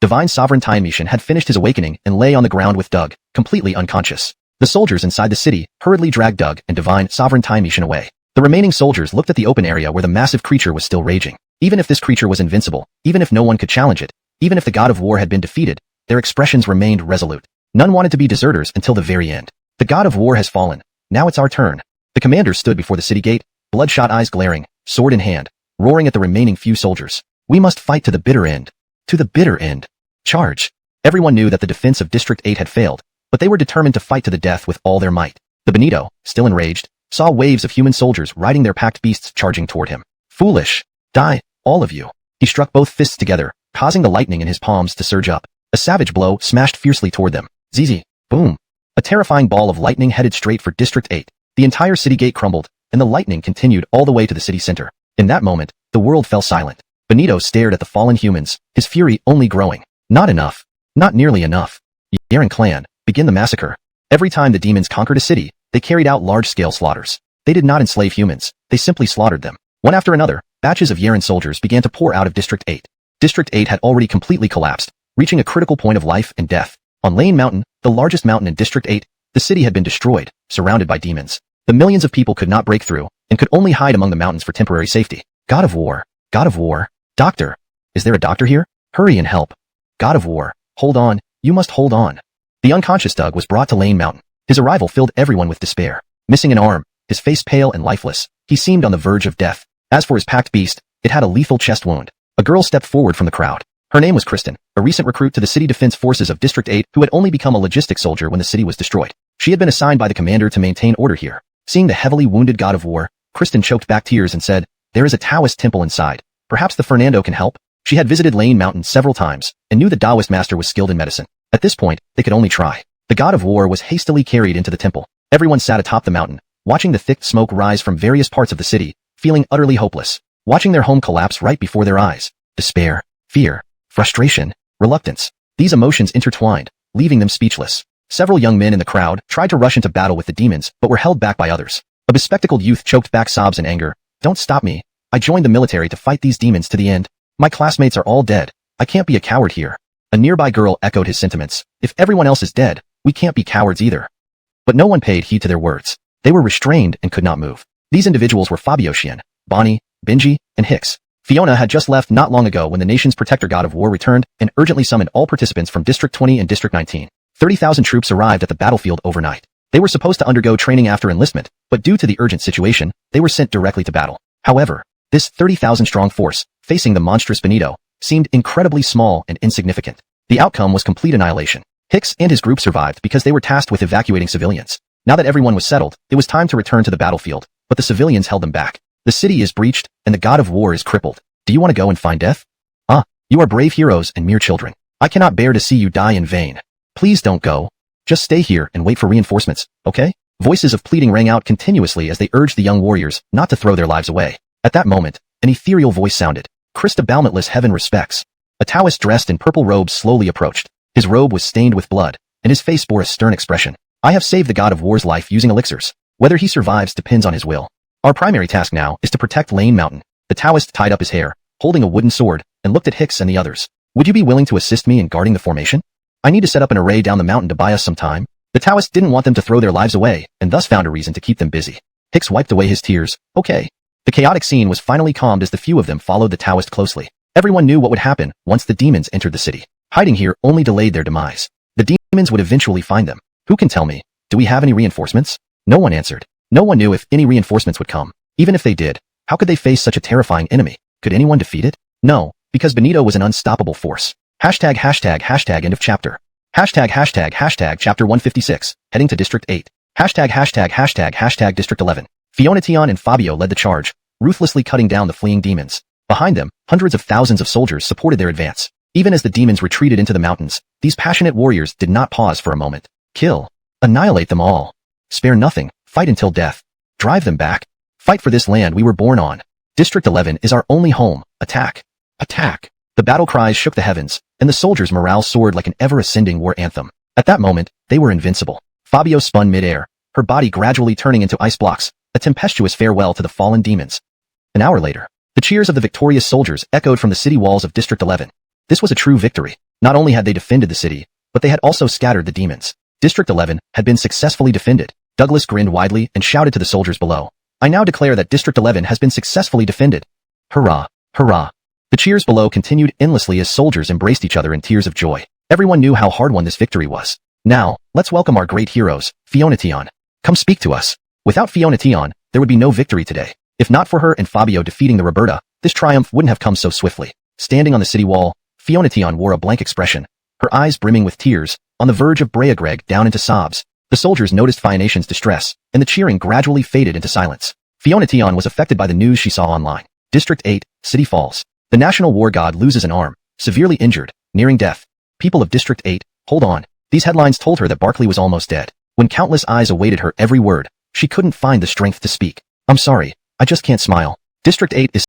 S1: Divine Sovereign Timemission had finished his awakening and lay on the ground with Doug, completely unconscious. The soldiers inside the city hurriedly dragged Doug and Divine Sovereign Timemission away. The remaining soldiers looked at the open area where the massive creature was still raging. Even if this creature was invincible, even if no one could challenge it, even if the god of war had been defeated, their expressions remained resolute. None wanted to be deserters until the very end. The god of war has fallen. Now it's our turn. The commander stood before the city gate, bloodshot eyes glaring, sword in hand, roaring at the remaining few soldiers. We must fight to the bitter end. To the bitter end. Charge. Everyone knew that the defense of District 8 had failed, but they were determined to fight to the death with all their might. The Benito, still enraged, saw waves of human soldiers riding their packed beasts charging toward him. Foolish. Die, all of you. He struck both fists together, causing the lightning in his palms to surge up. A savage blow smashed fiercely toward them. Zizi. Boom. A terrifying ball of lightning headed straight for District 8. The entire city gate crumbled, and the lightning continued all the way to the city center. In that moment, the world fell silent. Benito stared at the fallen humans, his fury only growing. Not enough. Not nearly enough. Yeren clan, begin the massacre. Every time the demons conquered a city, they carried out large-scale slaughters. They did not enslave humans, they simply slaughtered them. One after another, batches of Yeren soldiers began to pour out of District 8. District 8 had already completely collapsed, reaching a critical point of life and death. On Lane Mountain, the largest mountain in District 8, the city had been destroyed, surrounded by demons. The millions of people could not break through, and could only hide among the mountains for temporary safety. God of war. God of war. Doctor. Is there a doctor here? Hurry and help. God of war. Hold on, you must hold on. The unconscious Doug was brought to Lane Mountain. His arrival filled everyone with despair. Missing an arm, his face pale and lifeless, he seemed on the verge of death. As for his packed beast, it had a lethal chest wound. A girl stepped forward from the crowd. Her name was Kristen, a recent recruit to the city defense forces of District 8 who had only become a logistics soldier when the city was destroyed. She had been assigned by the commander to maintain order here. Seeing the heavily wounded god of war, Kristen choked back tears and said, "There is a Taoist temple inside. Perhaps the Fernando can help." She had visited Lane Mountain several times, and knew the Taoist master was skilled in medicine. At this point, they could only try. The god of war was hastily carried into the temple. Everyone sat atop the mountain, watching the thick smoke rise from various parts of the city, feeling utterly hopeless. Watching their home collapse right before their eyes. Despair, fear, frustration, reluctance. These emotions intertwined, leaving them speechless. Several young men in the crowd tried to rush into battle with the demons, but were held back by others. A bespectacled youth choked back sobs in anger. "Don't stop me. I joined the military to fight these demons to the end. My classmates are all dead. I can't be a coward here." A nearby girl echoed his sentiments. "If everyone else is dead, we can't be cowards either." But no one paid heed to their words. They were restrained and could not move. These individuals were Fabio Xian, Bonnie, Benji, and Hicks. Fiona had just left not long ago when the nation's protector god of war returned and urgently summoned all participants from District 20 and District 19. 30,000 troops arrived at the battlefield overnight. They were supposed to undergo training after enlistment, but due to the urgent situation, they were sent directly to battle. However, this 30,000-strong force, facing the monstrous Benito, seemed incredibly small and insignificant. The outcome was complete annihilation. Hicks and his group survived because they were tasked with evacuating civilians. Now that everyone was settled, it was time to return to the battlefield, but the civilians held them back. The city is breached, and the god of war is crippled. Do you want to go and find death? You are brave heroes and mere children. I cannot bear to see you die in vain. Please don't go. Just stay here and wait for reinforcements, okay? Voices of pleading rang out continuously as they urged the young warriors not to throw their lives away. At that moment, an ethereal voice sounded. "Krista Balmetless heaven respects." A Taoist dressed in purple robes slowly approached. His robe was stained with blood, and his face bore a stern expression. "I have saved the god of war's life using elixirs. Whether he survives depends on his will. Our primary task now is to protect Lane Mountain." The Taoist tied up his hair, holding a wooden sword, and looked at Hicks and the others. "Would you be willing to assist me in guarding the formation? I need to set up an array down the mountain to buy us some time." The Taoist didn't want them to throw their lives away, and thus found a reason to keep them busy. Hicks wiped away his tears. "Okay." The chaotic scene was finally calmed as the few of them followed the Taoist closely. Everyone knew what would happen once the demons entered the city. Hiding here only delayed their demise. The demons would eventually find them. Who can tell me? Do we have any reinforcements? No one answered. No one knew if any reinforcements would come. Even if they did, how could they face such a terrifying enemy? Could anyone defeat it? No, because Benito was an unstoppable force. End of chapter. Chapter 156, heading to District 8. District 11. Fiona Tion and Fabio led the charge, ruthlessly cutting down the fleeing demons. Behind them, hundreds of thousands of soldiers supported their advance. Even as the demons retreated into the mountains, these passionate warriors did not pause for a moment. Kill. Annihilate them all. Spare nothing. Fight until death. Drive them back. Fight for this land we were born on. District 11 is our only home. Attack. Attack. The battle cries shook the heavens, and the soldiers' morale soared like an ever-ascending war anthem. At that moment, they were invincible. Fabio spun mid-air, her body gradually turning into ice blocks, a tempestuous farewell to the fallen demons. An hour later, the cheers of the victorious soldiers echoed from the city walls of District 11. This was a true victory. Not only had they defended the city, but they had also scattered the demons. District 11 had been successfully defended. Douglas grinned widely and shouted to the soldiers below. "I now declare that District 11 has been successfully defended. Hurrah! Hurrah!" The cheers below continued endlessly as soldiers embraced each other in tears of joy. Everyone knew how hard-won this victory was. Now, let's welcome our great heroes, Fiona Tion. Come speak to us. Without Fiona Tion, there would be no victory today. If not for her and Fabio defeating the Roberta, this triumph wouldn't have come so swiftly. Standing on the city wall, Fiona Tion wore a blank expression, her eyes brimming with tears, on the verge of Greg down into sobs. The soldiers noticed Fionation's distress, and the cheering gradually faded into silence. Fiona Tion was affected by the news she saw online. District 8, City Falls. The national war god loses an arm, severely injured, nearing death. People of District 8, hold on. These headlines told her that Barkley was almost dead. When countless eyes awaited her every word, she couldn't find the strength to speak. I'm sorry, I just can't smile. District 8 is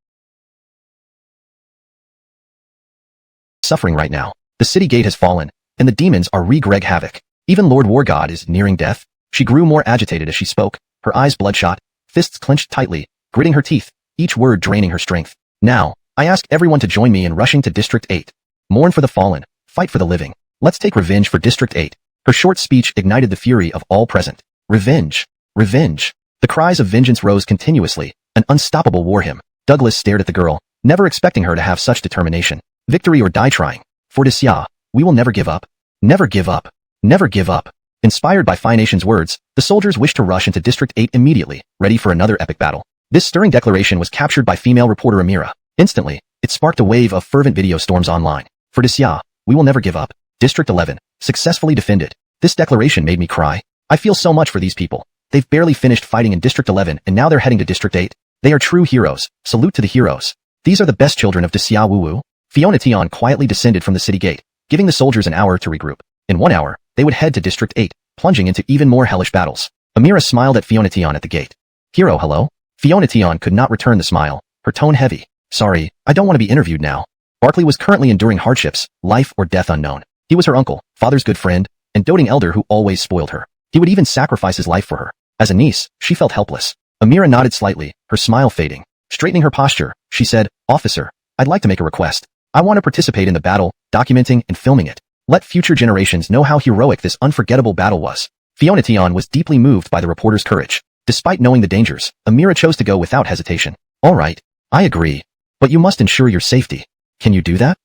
S1: suffering right now. The city gate has fallen, and the demons are wreaking havoc. Even Lord War God is nearing death. She grew more agitated as she spoke, her eyes bloodshot, fists clenched tightly, gritting her teeth, each word draining her strength. Now, I ask everyone to join me in rushing to District 8. Mourn for the fallen, fight for the living. Let's take revenge for District 8. Her short speech ignited the fury of all present. Revenge. Revenge. The cries of vengeance rose continuously, an unstoppable war hymn. Douglas stared at the girl, never expecting her to have such determination. Victory or die trying. For Desya, we will never give up. Never give up. Never give up. Inspired by Fionation's words, the soldiers wished to rush into District 8 immediately, ready for another epic battle. This stirring declaration was captured by female reporter Amira. Instantly, it sparked a wave of fervent video storms online. For Desya, we will never give up. District 11, successfully defended. This declaration made me cry. I feel so much for these people. They've barely finished fighting in District 11 and now they're heading to District 8. They are true heroes. Salute to the heroes. These are the best children of Desya Wu. Fiona Tion quietly descended from the city gate, giving the soldiers an hour to regroup. In 1 hour, they would head to District 8, plunging into even more hellish battles. Amira smiled at Fiona Tion at the gate. Hero, hello? Fiona Tion could not return the smile, her tone heavy. Sorry, I don't want to be interviewed now. Barkley was currently enduring hardships, life or death unknown. He was her uncle, father's good friend, and doting elder who always spoiled her. He would even sacrifice his life for her. As a niece, she felt helpless. Amira nodded slightly, her smile fading. Straightening her posture, she said, Officer, I'd like to make a request. I want to participate in the battle, documenting and filming it. Let future generations know how heroic this unforgettable battle was. Fiona Tion was deeply moved by the reporter's courage. Despite knowing the dangers, Amira chose to go without hesitation. All right, I agree. But you must ensure your safety. Can you do that?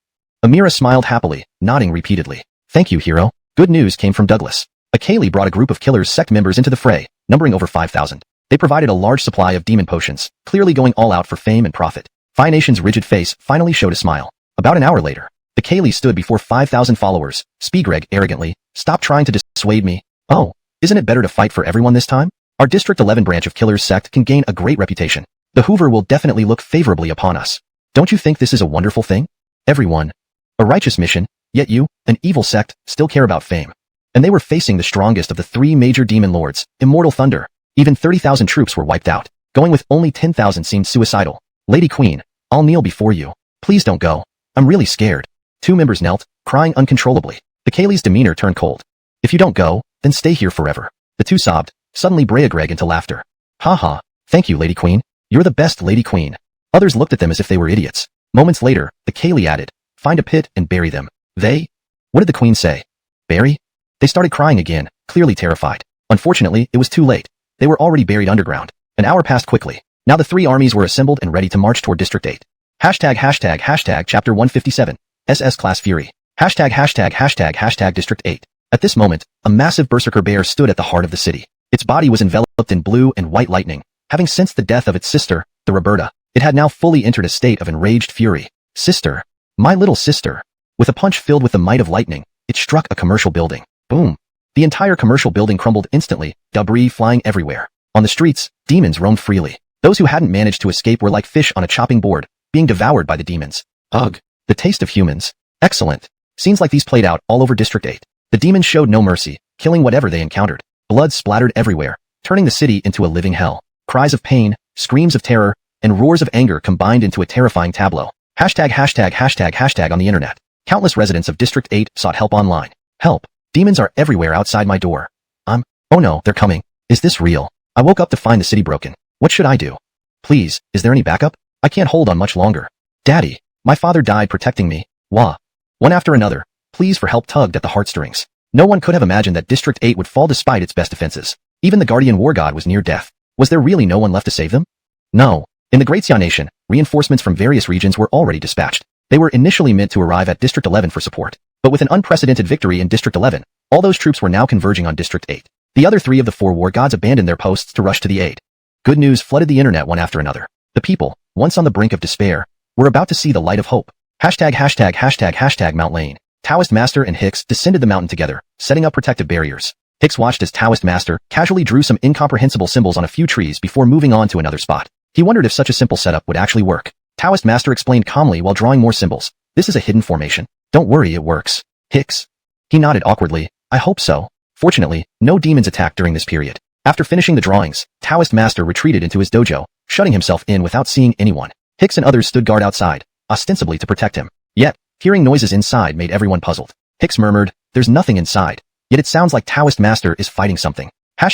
S1: Amira smiled happily, nodding repeatedly. Thank you, hero. Good news came from Douglas. Akali brought a group of Killers sect members into the fray, numbering over 5,000. They provided a large supply of demon potions, clearly going all out for fame and profit. Fionation's rigid face finally showed a smile. About an hour later, the Kaylee stood before 5,000 followers. Spigreg arrogantly, stop trying to dissuade me. Oh, isn't it better to fight for everyone this time? Our District 11 branch of Killers sect can gain a great reputation. The Hoover will definitely look favorably upon us. Don't you think this is a wonderful thing? Everyone. A righteous mission, yet you, an evil sect, still care about fame. And they were facing the strongest of the 3 major demon lords, Immortal Thunder. Even 30,000 troops were wiped out. Going with only 10,000 seemed suicidal. Lady Queen, I'll kneel before you. Please don't go. I'm really scared. 2 members knelt, crying uncontrollably. The Kaylee's demeanor turned cold. If you don't go, then stay here forever. The 2 sobbed, suddenly Greg into laughter. Ha ha, thank you, Lady Queen. You're the best, Lady Queen. Others looked at them as if they were idiots. Moments later, the Kaylee added, find a pit and bury them. They? What did the Queen say? Bury? They started crying again, clearly terrified. Unfortunately, it was too late. They were already buried underground. An hour passed quickly. Now the 3 armies were assembled and ready to march toward District 8. Hashtag Chapter 157. SS Class Fury. Hashtag District 8. At this moment, a massive berserker bear stood at the heart of the city. Its body was enveloped in blue and white lightning. Having sensed the death of its sister, the Roberta, it had now fully entered a state of enraged fury. Sister. My little sister. With a punch filled with the might of lightning, it struck a commercial building. Boom. The entire commercial building crumbled instantly, debris flying everywhere. On the streets, demons roamed freely. Those who hadn't managed to escape were like fish on a chopping board, being devoured by the demons. Ugh. The taste of humans. Excellent. Scenes like these played out all over District 8. The demons showed no mercy, killing whatever they encountered. Blood splattered everywhere, turning the city into a living hell. Cries of pain, screams of terror, and roars of anger combined into a terrifying tableau. Hashtag on the internet. Countless residents of District 8 sought help online. Help. Demons are everywhere outside my door. Oh no, they're coming. Is this real? I woke up to find the city broken. What should I do? Please, is there any backup? I can't hold on much longer. Daddy, my father died protecting me. Wah. One after another, pleas for help tugged at the heartstrings. No one could have imagined that District 8 would fall despite its best defenses. Even the Guardian War God was near death. Was there really no one left to save them? No. In the Great Xia Nation, reinforcements from various regions were already dispatched. They were initially meant to arrive at District 11 for support. But with an unprecedented victory in District 11, All those troops were now converging on District 8. The other 3 of the 4 war gods abandoned their posts to rush to the aid. Good news flooded the internet one after another. The people, once on the brink of despair, were about to see the light of hope. ######## Mount Lane. Taoist Master and Hicks descended the mountain together, setting up protective barriers. Hicks watched as Taoist Master casually drew some incomprehensible symbols on a few trees before moving on to another spot. He wondered if such a simple setup would actually work. Taoist Master explained calmly while drawing more symbols. This is a hidden formation. Don't worry, it works. Hicks. He nodded awkwardly. I hope so. Fortunately, no demons attacked during this period. After finishing the drawings, Taoist Master retreated into his dojo, shutting himself in without seeing anyone. Hicks and others stood guard outside, ostensibly to protect him. Yet, hearing noises inside made everyone puzzled. Hicks murmured, there's nothing inside. Yet it sounds like Taoist Master is fighting something. ######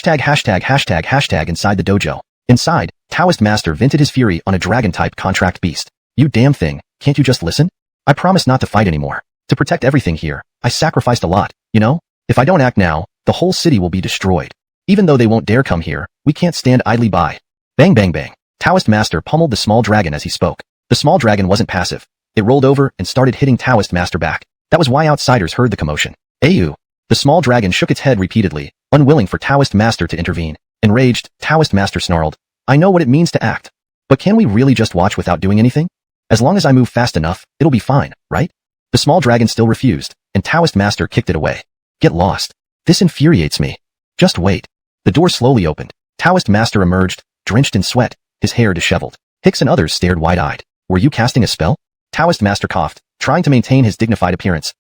S1: inside the dojo. Inside, Taoist Master vented his fury on a dragon-type contract beast. You damn thing, can't you just listen? I promise not to fight anymore. To protect everything here, I sacrificed a lot, you know? If I don't act now, the whole city will be destroyed. Even though they won't dare come here, we can't stand idly by. Bang bang bang. Taoist Master pummeled the small dragon as he spoke. The small dragon wasn't passive. It rolled over and started hitting Taoist Master back. That was why outsiders heard the commotion. Ayu. The small dragon shook its head repeatedly, unwilling for Taoist Master to intervene. Enraged, Taoist Master snarled, I know what it means to act. But can we really just watch without doing anything? As long as I move fast enough, it'll be fine, right? The small dragon still refused, and Taoist Master kicked it away. Get lost. This infuriates me. Just wait. The door slowly opened. Taoist Master emerged, drenched in sweat, his hair disheveled. Hicks and others stared wide-eyed. Were you casting a spell? Taoist Master coughed, trying to maintain his dignified appearance.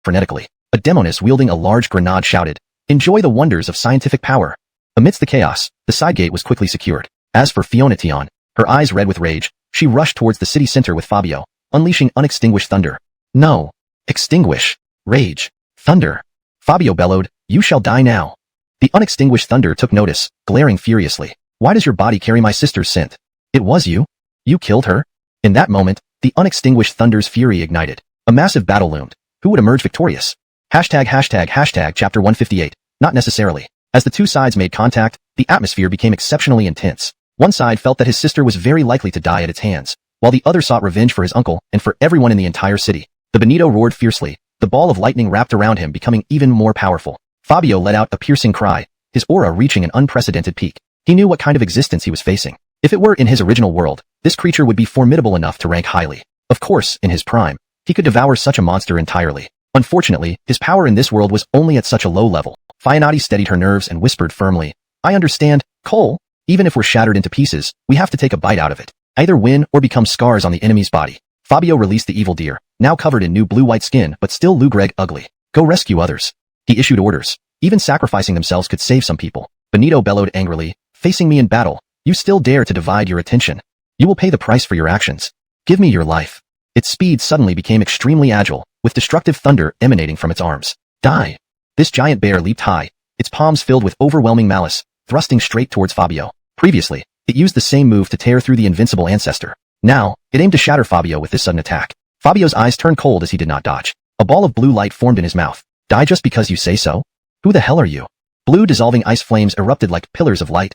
S1: Frenetically, a demoness wielding a large grenade shouted, Enjoy the wonders of scientific power. Amidst the chaos, the side gate was quickly secured. As for Fiona Tion, her eyes red with rage, she rushed towards the city center with Fabio, unleashing unextinguished thunder. No. Extinguish. Rage. Thunder. Fabio bellowed, You shall die now. The unextinguished thunder took notice, glaring furiously. Why does your body carry my sister's scent? It was you? You killed her? In that moment, the unextinguished thunder's fury ignited. A massive battle loomed. Who would emerge victorious? Chapter 158. Not necessarily. As the two sides made contact, the atmosphere became exceptionally intense. One side felt that his sister was very likely to die at its hands, while the other sought revenge for his uncle and for everyone in the entire city. The Benito roared fiercely, the ball of lightning wrapped around him becoming even more powerful. Fabio let out a piercing cry, his aura reaching an unprecedented peak. He knew what kind of existence he was facing. If it were in his original world, this creature would be formidable enough to rank highly. Of course, in his prime, he could devour such a monster entirely. Unfortunately, his power in this world was only at such a low level. Fianati steadied her nerves and whispered firmly, I understand, Cole. Even if we're shattered into pieces, we have to take a bite out of it. Either win or become scars on the enemy's body. Fabio released the evil deer, now covered in new blue-white skin but still Lou-Greg ugly. Go rescue others. He issued orders. Even sacrificing themselves could save some people. Benito bellowed angrily, facing me in battle. You still dare to divide your attention. You will pay the price for your actions. Give me your life. Its speed suddenly became extremely agile, with destructive thunder emanating from its arms. Die. This giant bear leaped high, its palms filled with overwhelming malice, thrusting straight towards Fabio. Previously, it used the same move to tear through the invincible ancestor. Now, it aimed to shatter Fabio with this sudden attack. Fabio's eyes turned cold as he did not dodge. A ball of blue light formed in his mouth. Die just because you say so? Who the hell are you? Blue dissolving ice flames erupted like pillars of light.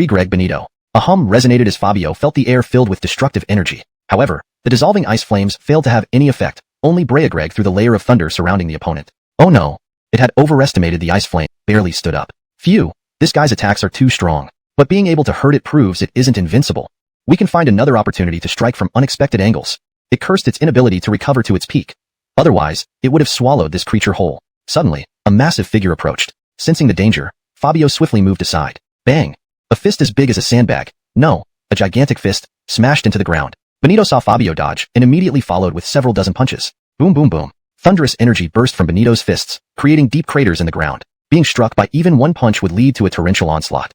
S1: Greg Benito. A hum resonated as Fabio felt the air filled with destructive energy. However, the dissolving ice flames failed to have any effect, only Greg through the layer of thunder surrounding the opponent. Oh no. It had overestimated the ice flame, barely stood up. Phew, this guy's attacks are too strong. But being able to hurt it proves it isn't invincible. We can find another opportunity to strike from unexpected angles. It cursed its inability to recover to its peak. Otherwise, it would have swallowed this creature whole. Suddenly, a massive figure approached. Sensing the danger, Fabio swiftly moved aside. Bang! A fist as big as a sandbag. No, a gigantic fist, smashed into the ground. Benito saw Fabio dodge and immediately followed with several dozen punches. Boom boom boom. Thunderous energy burst from Benito's fists, creating deep craters in the ground. Being struck by even one punch would lead to a torrential onslaught.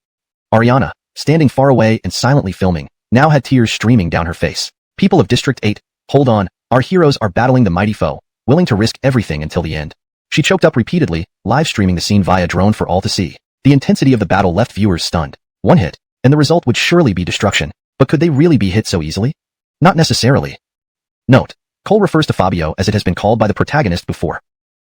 S1: Ariana, standing far away and silently filming, now had tears streaming down her face. People of District 8, hold on, our heroes are battling the mighty foe, willing to risk everything until the end. She choked up repeatedly, live streaming the scene via drone for all to see. The intensity of the battle left viewers stunned. One hit, and the result would surely be destruction. But could they really be hit so easily? Not necessarily. Note, Cole refers to Fabio as it has been called by the protagonist before.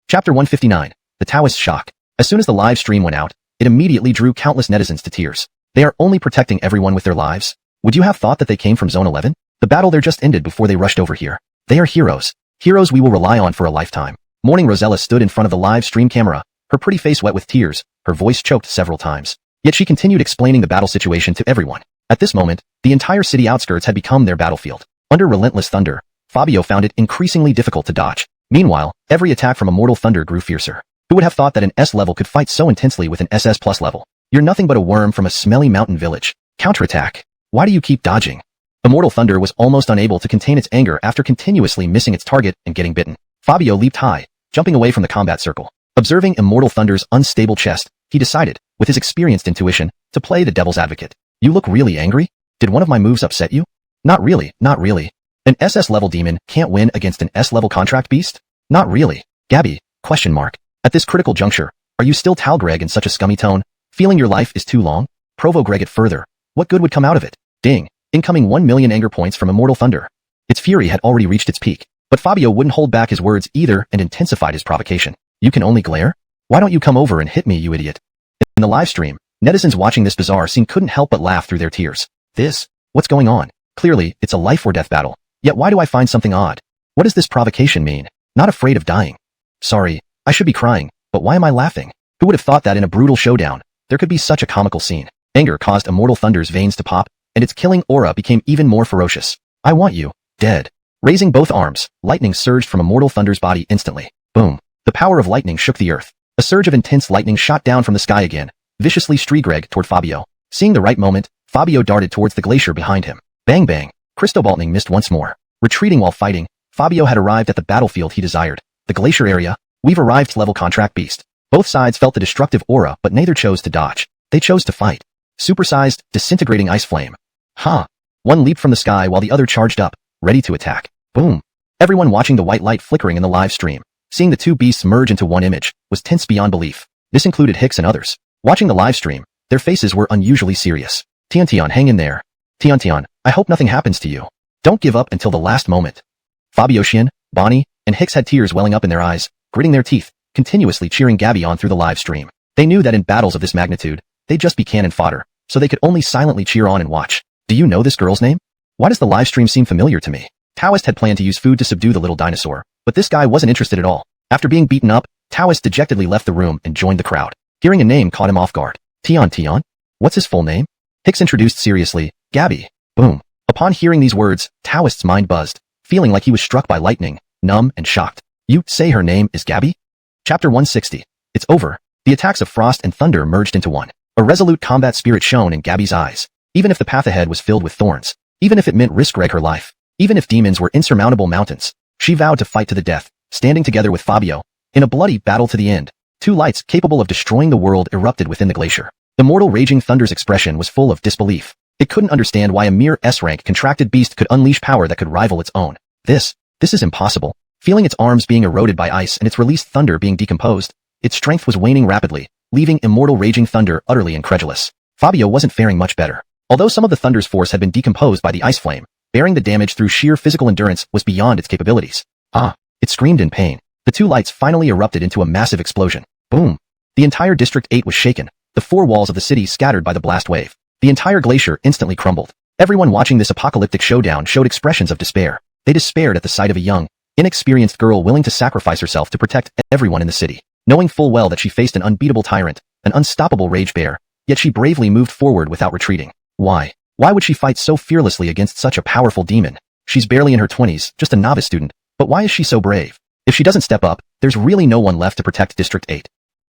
S1: Chapter 159, The Taoist Shock. As soon as the live stream went out, it immediately drew countless netizens to tears. They are only protecting everyone with their lives. Would you have thought that they came from Zone 11? The battle there just ended before they rushed over here. They are heroes. Heroes we will rely on for a lifetime. Morning Rosella stood in front of the live stream camera, her pretty face wet with tears, her voice choked several times. Yet she continued explaining the battle situation to everyone. At this moment, the entire city outskirts had become their battlefield. Under relentless thunder, Fabio found it increasingly difficult to dodge. Meanwhile, every attack from Immortal Thunder grew fiercer. Who would have thought that an S level could fight so intensely with an SS plus level? You're nothing but a worm from a smelly mountain village. Counterattack. Why do you keep dodging? Immortal Thunder was almost unable to contain its anger after continuously missing its target and getting bitten. Fabio leaped high, jumping away from the combat circle. Observing Immortal Thunder's unstable chest, he decided, with his experienced intuition, to play the devil's advocate. You look really angry? Did one of my moves upset you? Not really, not really. An SS level demon can't win against an S level contract beast? Not really. Gabby, question mark. At this critical juncture, are you still Talgreg in such a scummy tone? Feeling your life is too long? Provo Greg it further. What good would come out of it? Ding. Incoming 1 million anger points from Immortal Thunder. Its fury had already reached its peak, but Fabio wouldn't hold back his words either and intensified his provocation. You can only glare? Why don't you come over and hit me, you idiot? In the live stream, netizens watching this bizarre scene couldn't help but laugh through their tears. What's going on? Clearly, it's a life or death battle. Yet why do I find something odd? What does this provocation mean? Not afraid of dying. Sorry, I should be crying, but why am I laughing? Who would have thought that in a brutal showdown, there could be such a comical scene? Anger caused Immortal Thunder's veins to pop, and its killing aura became even more ferocious. I want you, dead. Raising both arms, lightning surged from Immortal Thunder's body instantly. Boom. The power of lightning shook the earth. A surge of intense lightning shot down from the sky again, viciously Strigregg toward Fabio. Seeing the right moment, Fabio darted towards the glacier behind him. Bang bang. Cristobaltning missed once more. Retreating while fighting, Fabio had arrived at the battlefield he desired. The glacier area. We've arrived level contract beast. Both sides felt the destructive aura, but neither chose to dodge. They chose to fight. Supersized, disintegrating ice flame. One leaped from the sky while the other charged up, ready to attack. Boom. Everyone watching the white light flickering in the live stream, seeing the two beasts merge into one image, was tense beyond belief. This included Hicks and others. Watching the live stream, their faces were unusually serious. Tian, hang in there. Tian, I hope nothing happens to you. Don't give up until the last moment. Fabio, Xian, Bonnie, and Hicks had tears welling up in their eyes, gritting their teeth, continuously cheering Gabby on through the live stream. They knew that in battles of this magnitude, they'd just be cannon fodder, so they could only silently cheer on and watch. Do you know this girl's name? Why does the live stream seem familiar to me? Taoist had planned to use food to subdue the little dinosaur, but this guy wasn't interested at all. After being beaten up, Taoist dejectedly left the room and joined the crowd. Hearing a name caught him off guard. Tian? What's his full name? Hicks introduced seriously, Gabby. Boom. Upon hearing these words, Taoist's mind buzzed, feeling like he was struck by lightning, numb and shocked. You say her name is Gabby? Chapter 160. It's over. The attacks of Frost and Thunder merged into one. A resolute combat spirit shone in Gabby's eyes. Even if the path ahead was filled with thorns, even if it meant risk her life, even if demons were insurmountable mountains, she vowed to fight to the death, standing together with Fabio. In a bloody battle to the end, two lights capable of destroying the world erupted within the glacier. Immortal Raging Thunder's expression was full of disbelief. It couldn't understand why a mere S-rank contracted beast could unleash power that could rival its own. This is impossible. Feeling its arms being eroded by ice and its released thunder being decomposed, its strength was waning rapidly, leaving Immortal Raging Thunder utterly incredulous. Fabio wasn't faring much better. Although some of the Thunder's force had been decomposed by the ice flame, bearing the damage through sheer physical endurance was beyond its capabilities. It screamed in pain. The two lights finally erupted into a massive explosion. Boom. The entire District 8 was shaken, the four walls of the city scattered by the blast wave. The entire glacier instantly crumbled. Everyone watching this apocalyptic showdown showed expressions of despair. They despaired at the sight of a young, inexperienced girl willing to sacrifice herself to protect everyone in the city. Knowing full well that she faced an unbeatable tyrant, an unstoppable rage bear, yet she bravely moved forward without retreating. Why? Why would she fight so fearlessly against such a powerful demon? She's barely in her 20s, just a novice student, but why is she so brave? If she doesn't step up, there's really no one left to protect District 8.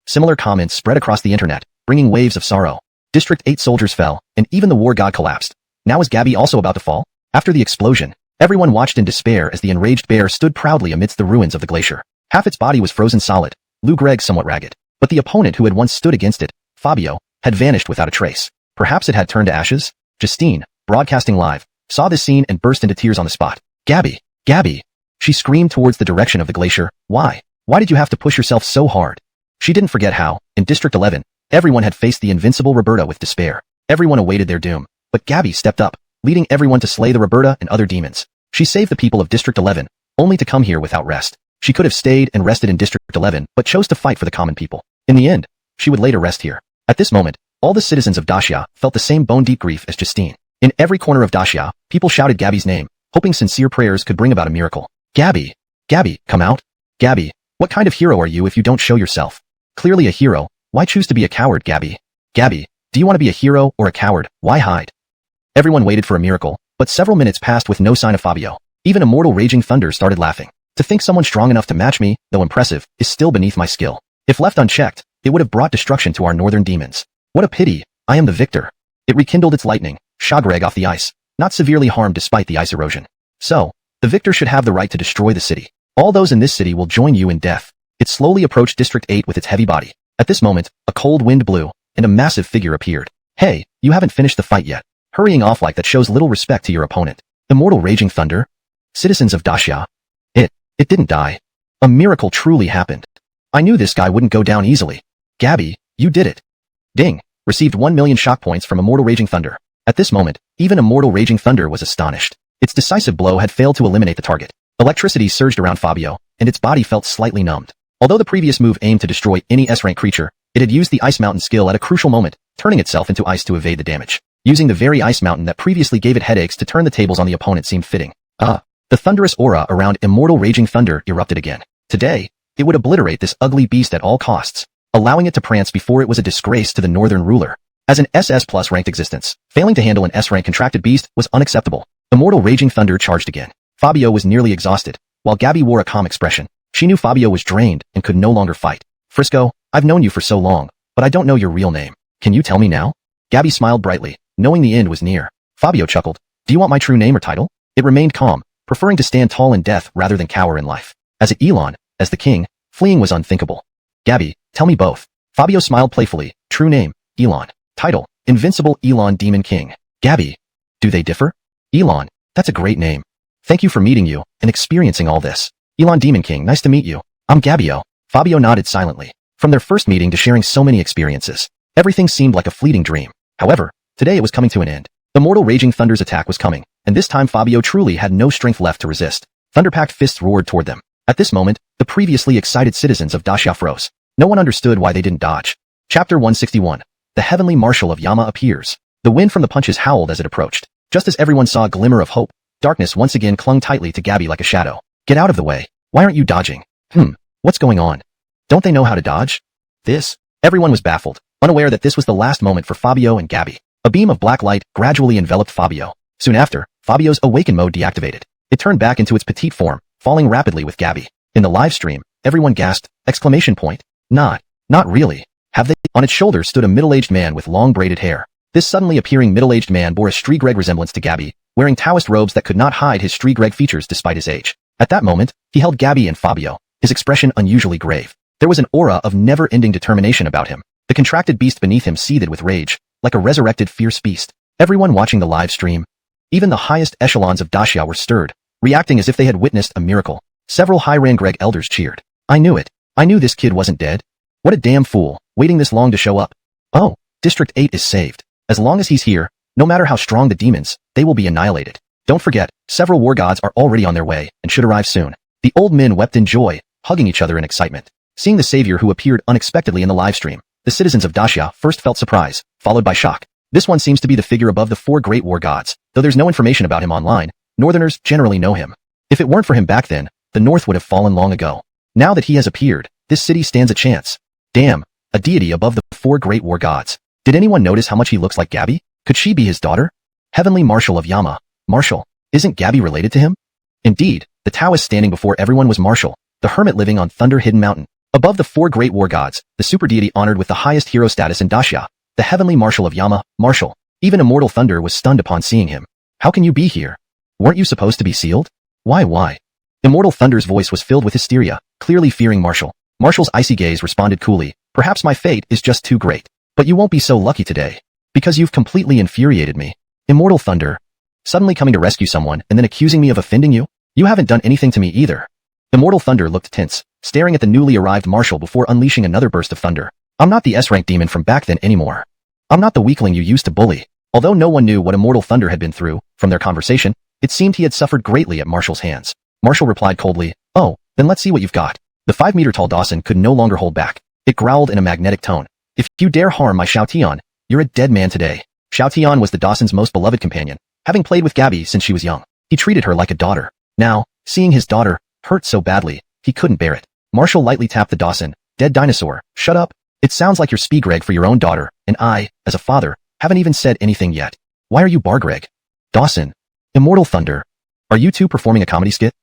S1: Similar comments spread across the internet, bringing waves of sorrow. District 8 soldiers fell, and even the war god collapsed. Now is Gabby also about to fall? After the explosion, everyone watched in despair as the enraged bear stood proudly amidst the ruins of the glacier. Half its body was frozen solid, Lou Gregg somewhat ragged. But the opponent who had once stood against it, Fabio, had vanished without a trace. Perhaps it had turned to ashes? Justine, broadcasting live, saw this scene and burst into tears on the spot. Gabby! She screamed towards the direction of the glacier. Why? Why did you have to push yourself so hard? She didn't forget how, in District 11, everyone had faced the invincible Roberta with despair. Everyone awaited their doom. But Gabby stepped up, leading everyone to slay the Roberta and other demons. She saved the people of District 11, only to come here without rest. She could have stayed and rested in District 11, but chose to fight for the common people. In the end, she would later rest here. At this moment, all the citizens of Daxia felt the same bone-deep grief as Justine. In every corner of Daxia, people shouted Gabby's name, hoping sincere prayers could bring about a miracle. Gabby, come out. Gabby, What kind of hero are you if you don't show yourself? Clearly a hero. Why choose to be a coward, Gabby? Gabby, do you want to be a hero or a coward? Why hide? Everyone waited for a miracle, but several minutes passed with no sign of Fabio. Even Immortal Raging Thunder started laughing. To think someone strong enough to match me, though impressive, is still beneath my skill. If left unchecked, it would have brought destruction to our northern demons. What a pity, I am the victor. It rekindled its lightning, shot Greg off the ice, not severely harmed despite the ice erosion. So, the victor should have the right to destroy the city. All those in this city will join you in death. It slowly approached District 8 with its heavy body. At this moment, a cold wind blew, and a massive figure appeared. Hey, you haven't finished the fight yet. Hurrying off like that shows little respect to your opponent. Immortal Raging Thunder? Citizens of Daxia. It didn't die. A miracle truly happened. I knew this guy wouldn't go down easily. Gabby, you did it. Ding. Received 1 million shock points from Immortal Raging Thunder. At this moment, even Immortal Raging Thunder was astonished. Its decisive blow had failed to eliminate the target. Electricity surged around Fabio, and its body felt slightly numbed. Although the previous move aimed to destroy any S-rank creature, it had used the Ice Mountain skill at a crucial moment, turning itself into ice to evade the damage. Using the very Ice Mountain that previously gave it headaches to turn the tables on the opponent seemed fitting. The thunderous aura around Immortal Raging Thunder erupted again. Today, it would obliterate this ugly beast at all costs, allowing it to prance before it was a disgrace to the northern ruler. As an SS plus ranked existence, failing to handle an S-rank contracted beast was unacceptable. Immortal Raging Thunder charged again. Fabio was nearly exhausted, while Gabby wore a calm expression. She knew Fabio was drained and could no longer fight. Frisco, I've known you for so long, but I don't know your real name. Can you tell me now? Gabby smiled brightly, knowing the end was near. Fabio chuckled. Do you want my true name or title? It remained calm, preferring to stand tall in death rather than cower in life. As Elon, as the king, fleeing was unthinkable. Gabby, tell me both. Fabio smiled playfully. True name, Elon. Title, Invincible Elon Demon King. Gabby, do they differ? Elon, that's a great name. Thank you for meeting you and experiencing all this. Elon Demon King, nice to meet you. I'm Gabio. Fabio nodded silently. From their first meeting to sharing so many experiences, everything seemed like a fleeting dream. However, today it was coming to an end. Immortal Raging Thunder's attack was coming, and this time Fabio truly had no strength left to resist. Thunder-packed fists roared toward them. At this moment, the previously excited citizens of Daxia froze. No one understood why they didn't dodge. Chapter 161. The Heavenly Marshal of Yama appears. The wind from the punches howled as it approached. Just as everyone saw a glimmer of hope, darkness once again clung tightly to Gabby like a shadow. Get out of the way. Why aren't you dodging? What's going on? Don't they know how to dodge? Everyone was baffled, unaware that this was the last moment for Fabio and Gabby. A beam of black light gradually enveloped Fabio. Soon after, Fabio's awaken mode deactivated. It turned back into its petite form, falling rapidly with Gabby. In the live stream, everyone gasped, exclamation point. Not really. Have they? On its shoulders stood a middle-aged man with long braided hair. This suddenly appearing middle-aged man bore a Strigregg resemblance to Gabby, wearing Taoist robes that could not hide his Strigregg features despite his age. At that moment, he held Gabby and Fabio, his expression unusually grave. There was an aura of never-ending determination about him. The contracted beast beneath him seethed with rage, like a resurrected fierce beast. Everyone watching the live stream, even the highest echelons of Daxia were stirred, reacting as if they had witnessed a miracle. Several high-rank Greg elders cheered. I knew it. I knew this kid wasn't dead. What a damn fool, waiting this long to show up. Oh, District 8 is saved. As long as he's here, no matter how strong the demons, they will be annihilated. Don't forget, several war gods are already on their way and should arrive soon. The old men wept in joy, hugging each other in excitement. Seeing the savior who appeared unexpectedly in the live stream, the citizens of Daxia first felt surprise, followed by shock. This one seems to be the figure above the 4 great war gods. Though there's no information about him online, Northerners generally know him. If it weren't for him back then, the North would have fallen long ago. Now that he has appeared, this city stands a chance. Damn, a deity above the 4 great war gods. Did anyone notice how much he looks like Gabby? Could she be his daughter? Heavenly Marshal of Yama. Marshal. Isn't Gabby related to him? Indeed, the Taoist standing before everyone was Marshal, the hermit living on Thunder Hidden Mountain. Above the 4 great war gods, the super deity honored with the highest hero status in Daxia, the Heavenly Marshal of Yama, Marshal. Even Immortal Thunder was stunned upon seeing him. How can you be here? Weren't you supposed to be sealed? Why? Immortal Thunder's voice was filled with hysteria, clearly fearing Marshal. Marshal's icy gaze responded coolly, perhaps my fate is just too great. But you won't be so lucky today. Because you've completely infuriated me. Immortal Thunder. Suddenly coming to rescue someone and then accusing me of offending you? You haven't done anything to me either. Immortal Thunder looked tense, staring at the newly arrived Marshal before unleashing another burst of thunder. I'm not the S-rank demon from back then anymore. I'm not the weakling you used to bully. Although no one knew what Immortal Thunder had been through, from their conversation, it seemed he had suffered greatly at Marshal's hands. Marshal replied coldly, oh, then let's see what you've got. The 5-meter-tall Dawson could no longer hold back. It growled in a magnetic tone. If you dare harm my Xiaotian, you're a dead man today. Xiaotian was the Dawson's most beloved companion, having played with Gabby since she was young. He treated her like a daughter. Now, seeing his daughter hurt so badly, he couldn't bear it. Marshall lightly tapped the Dawson. Dead dinosaur. Shut up. It sounds like you're Speegreg for your own daughter, and I, as a father, haven't even said anything yet. Why are you Bargreg? Dawson. Immortal Thunder. Are you two performing a comedy skit?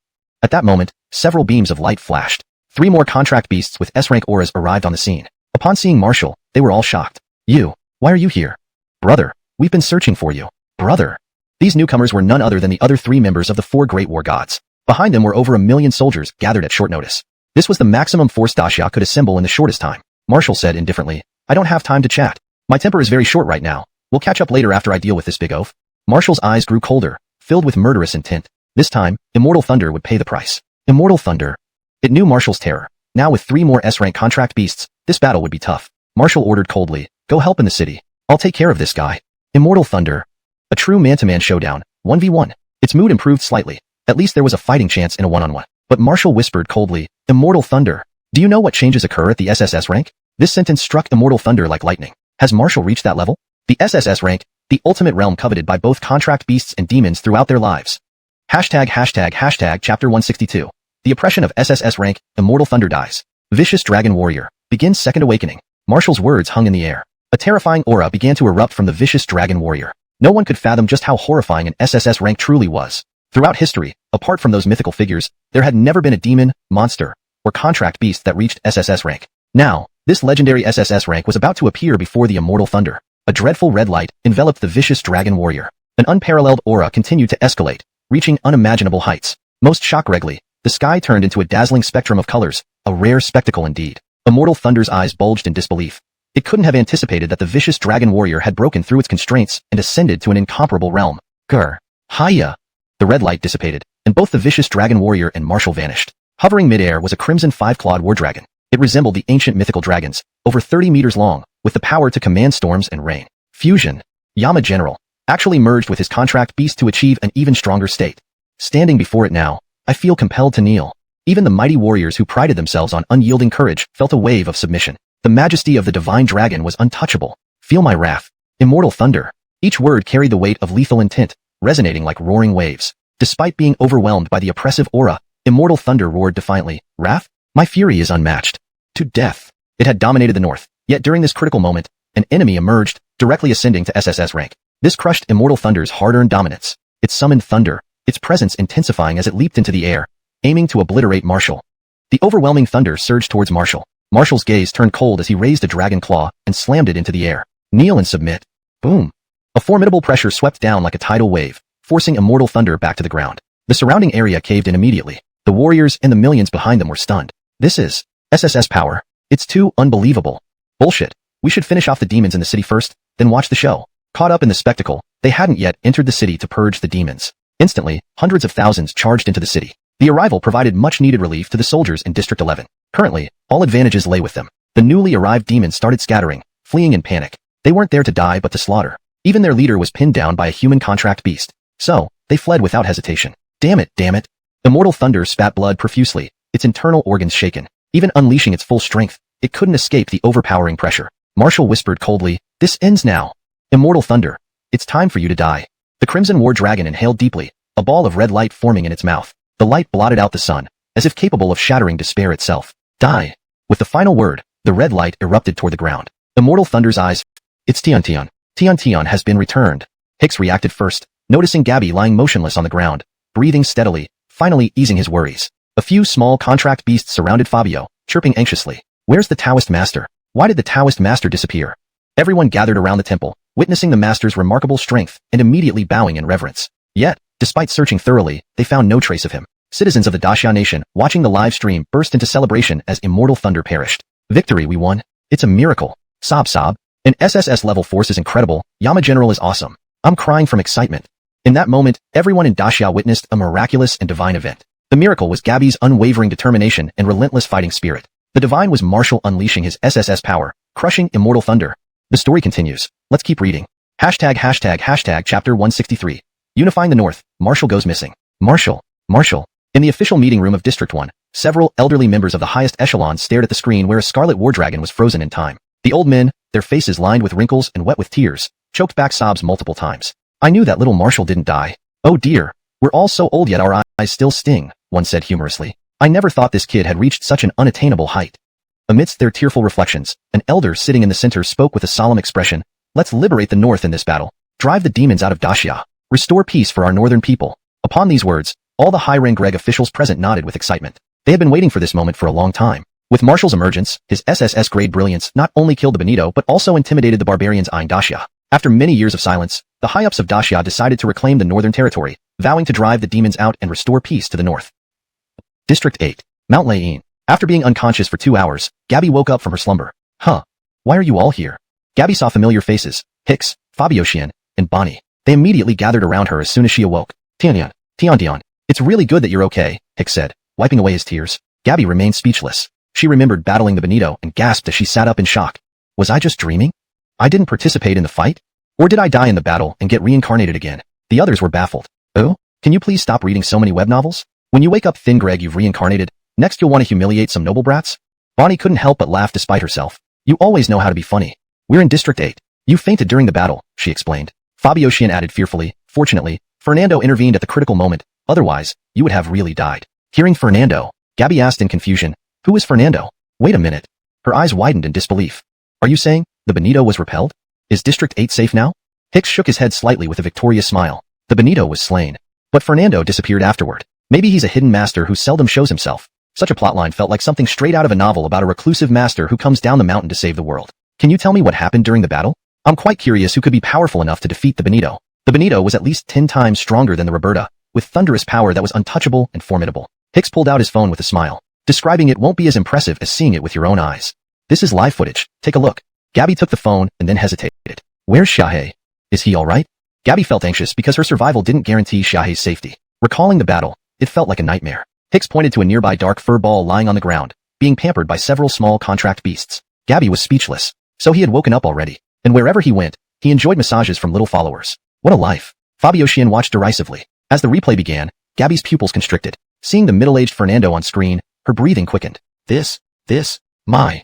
S1: At that moment, several beams of light flashed. 3 more contract beasts with S-rank auras arrived on the scene. Upon seeing Marshall, they were all shocked. Why are you here? Brother, we've been searching for you. Brother. These newcomers were none other than the other 3 members of the 4 Great War Gods. Behind them were over 1 million soldiers gathered at short notice. This was the maximum force Daxia could assemble in the shortest time. Marshall said indifferently, I don't have time to chat. My temper is very short right now. We'll catch up later after I deal with this big oaf. Marshall's eyes grew colder, filled with murderous intent. This time, Immortal Thunder would pay the price. Immortal Thunder. It knew Marshall's terror. Now with 3 more S-rank contract beasts, this battle would be tough. Marshall ordered coldly, go help in the city. I'll take care of this guy. Immortal Thunder. A true man-to-man showdown, 1v1. Its mood improved slightly. At least there was a fighting chance in a one-on-one. But Marshall whispered coldly, Immortal Thunder. Do you know what changes occur at the SSS rank? This sentence struck Immortal Thunder like lightning. Has Marshall reached that level? The SSS rank, the ultimate realm coveted by both contract beasts and demons throughout their lives. Hashtag chapter 162. The oppression of SSS rank, Immortal Thunder dies. Vicious Dragon Warrior. Begins Second Awakening. Marshall's words hung in the air. A terrifying aura began to erupt from the Vicious Dragon Warrior. No one could fathom just how horrifying an SSS rank truly was. Throughout history, apart from those mythical figures, there had never been a demon, monster, or contract beast that reached SSS rank. Now, this legendary SSS rank was about to appear before the Immortal Thunder. A dreadful red light enveloped the Vicious Dragon Warrior. An unparalleled aura continued to escalate, reaching unimaginable heights. Most shockingly, the sky turned into a dazzling spectrum of colors, a rare spectacle indeed. Immortal Thunder's eyes bulged in disbelief. It couldn't have anticipated that the Vicious Dragon Warrior had broken through its constraints and ascended to an incomparable realm. Grr. Hiya. The red light dissipated, and both the Vicious Dragon Warrior and Marshall vanished. Hovering midair was a crimson 5-clawed war dragon. It resembled the ancient mythical dragons, over 30 meters long, with the power to command storms and rain. Fusion. Yama General actually merged with his contract beast to achieve an even stronger state. Standing before it now, I feel compelled to kneel. Even the mighty warriors who prided themselves on unyielding courage felt a wave of submission. The majesty of the divine dragon was untouchable. Feel my wrath. Immortal Thunder. Each word carried the weight of lethal intent, resonating like roaring waves. Despite being overwhelmed by the oppressive aura, Immortal Thunder roared defiantly, Wrath? My fury is unmatched. To death. It had dominated the north, yet during this critical moment, an enemy emerged, directly ascending to SSS rank. This crushed Immortal Thunder's hard-earned dominance. It summoned thunder, its presence intensifying as it leaped into the air, aiming to obliterate Marshall. The overwhelming thunder surged towards Marshall. Marshall's gaze turned cold as he raised a dragon claw and slammed it into the air. Kneel and submit. Boom. A formidable pressure swept down like a tidal wave, forcing Immortal Thunder back to the ground. The surrounding area caved in immediately. The warriors and the millions behind them were stunned. This is SSS power. It's too unbelievable. Bullshit. We should finish off the demons in the city first, then watch the show. Caught up in the spectacle, they hadn't yet entered the city to purge the demons. Instantly, hundreds of thousands charged into the city. The arrival provided much-needed relief to the soldiers in District 11. Currently, all advantages lay with them. The newly arrived demons started scattering, fleeing in panic. They weren't there to die but to slaughter. Even their leader was pinned down by a human contract beast. So, they fled without hesitation. Damn it. Immortal Thunder spat blood profusely, its internal organs shaken. Even unleashing its full strength, it couldn't escape the overpowering pressure. Marshall whispered coldly, This ends now. Immortal Thunder. It's time for you to die. The Crimson War Dragon inhaled deeply, a ball of red light forming in its mouth. The light blotted out the sun, as if capable of shattering despair itself. Die. With the final word, the red light erupted toward the ground. Immortal Thunder's eyes. It's Tian. Tian has been returned. Hicks reacted first, noticing Gabby lying motionless on the ground, breathing steadily, finally easing his worries. A few small contract beasts surrounded Fabio, chirping anxiously. Where's the Taoist Master? Why did the Taoist Master disappear? Everyone gathered around the temple, witnessing the Master's remarkable strength and immediately bowing in reverence. Yet, despite searching thoroughly, they found no trace of him. Citizens of the Daxia Nation, watching the live stream, burst into celebration as Immortal Thunder perished. Victory, we won. It's a miracle. Sob. An SSS level force is incredible. Yama General is awesome. I'm crying from excitement. In that moment, everyone in Daxia witnessed a miraculous and divine event. The miracle was Gabby's unwavering determination and relentless fighting spirit. The divine was Marshall unleashing his SSS power, crushing Immortal Thunder. The story continues. Let's keep reading. Hashtag chapter 163. Unifying the North, Marshall goes missing. Marshall. In the official meeting room of District 1, several elderly members of the highest echelons stared at the screen where a scarlet war dragon was frozen in time. The old men, their faces lined with wrinkles and wet with tears, choked back sobs multiple times. I knew that little Marshall didn't die. Oh dear, we're all so old yet our eyes still sting, one said humorously. I never thought this kid had reached such an unattainable height. Amidst their tearful reflections, an elder sitting in the center spoke with a solemn expression. Let's liberate the North in this battle. Drive the demons out of Dacia. Restore peace for our northern people. Upon these words, all the high-rank Greg officials present nodded with excitement. They had been waiting for this moment for a long time. With Marshall's emergence, his SSS-grade brilliance not only killed the Benito but also intimidated the barbarians in Dacia. After many years of silence, the high-ups of Dacia decided to reclaim the northern territory, vowing to drive the demons out and restore peace to the north. District 8. Mount Laine. After being unconscious for 2 hours, Gabby woke up from her slumber. Huh. Why are you all here? Gabby saw familiar faces, Hicks, Fabioshian, and Bonnie. They immediately gathered around her as soon as she awoke. Tian, it's really good that you're okay, Hicks said, wiping away his tears. Gabby remained speechless. She remembered battling the Benito and gasped as she sat up in shock. Was I just dreaming? I didn't participate in the fight? Or did I die in the battle and get reincarnated again? The others were baffled. Oh? Can you please stop reading so many web novels? When you wake up thin Greg, you've reincarnated. Next you'll want to humiliate some noble brats? Bonnie couldn't help but laugh despite herself. You always know how to be funny. We're in District 8. You fainted during the battle, she explained. Fabioshian added fearfully. Fortunately, Fernando intervened at the critical moment. Otherwise, you would have really died. Hearing Fernando, Gabby asked in confusion. Who is Fernando? Wait a minute. Her eyes widened in disbelief. Are you saying the Benito was repelled? Is District 8 safe now? Hicks shook his head slightly with a victorious smile. The Benito was slain. But Fernando disappeared afterward. Maybe he's a hidden master who seldom shows himself. Such a plotline felt like something straight out of a novel about a reclusive master who comes down the mountain to save the world. Can you tell me what happened during the battle? I'm quite curious who could be powerful enough to defeat the Benito. The Benito was at least 10 times stronger than the Roberta, with thunderous power that was untouchable and formidable. Hicks pulled out his phone with a smile. Describing it won't be as impressive as seeing it with your own eyes. This is live footage. Take a look. Gabby took the phone and then hesitated. Where's Xiahe? Is he alright? Gabby felt anxious because her survival didn't guarantee Xiahe's safety. Recalling the battle, it felt like a nightmare. Hicks pointed to a nearby dark fur ball lying on the ground, being pampered by several small contract beasts. Gabby was speechless. So he had woken up already. And wherever he went, he enjoyed massages from little followers. What a life. Fabioshian watched derisively. As the replay began, Gabby's pupils constricted. Seeing the middle-aged Fernando on screen, her breathing quickened. My.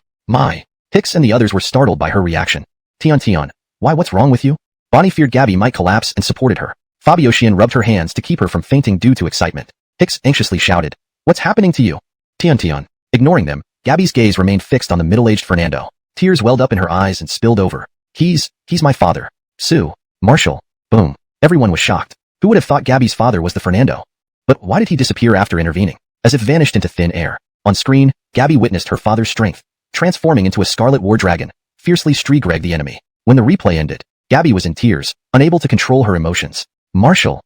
S1: Hicks and the others were startled by her reaction. Tian, why, what's wrong with you? Bonnie feared Gabby might collapse and supported her. Fabioshian rubbed her hands to keep her from fainting due to excitement. Hicks anxiously shouted, what's happening to you? Tian. Ignoring them, Gabby's gaze remained fixed on the middle-aged Fernando. Tears welled up in her eyes and spilled over. He's my father. Sue. Marshall. Boom. Everyone was shocked. Who would have thought Gabby's father was the Fernando? But why did he disappear after intervening? As if vanished into thin air. On screen, Gabby witnessed her father's strength, transforming into a scarlet war dragon, fiercely streak-greg the enemy. When the replay ended, Gabby was in tears, unable to control her emotions. Marshall,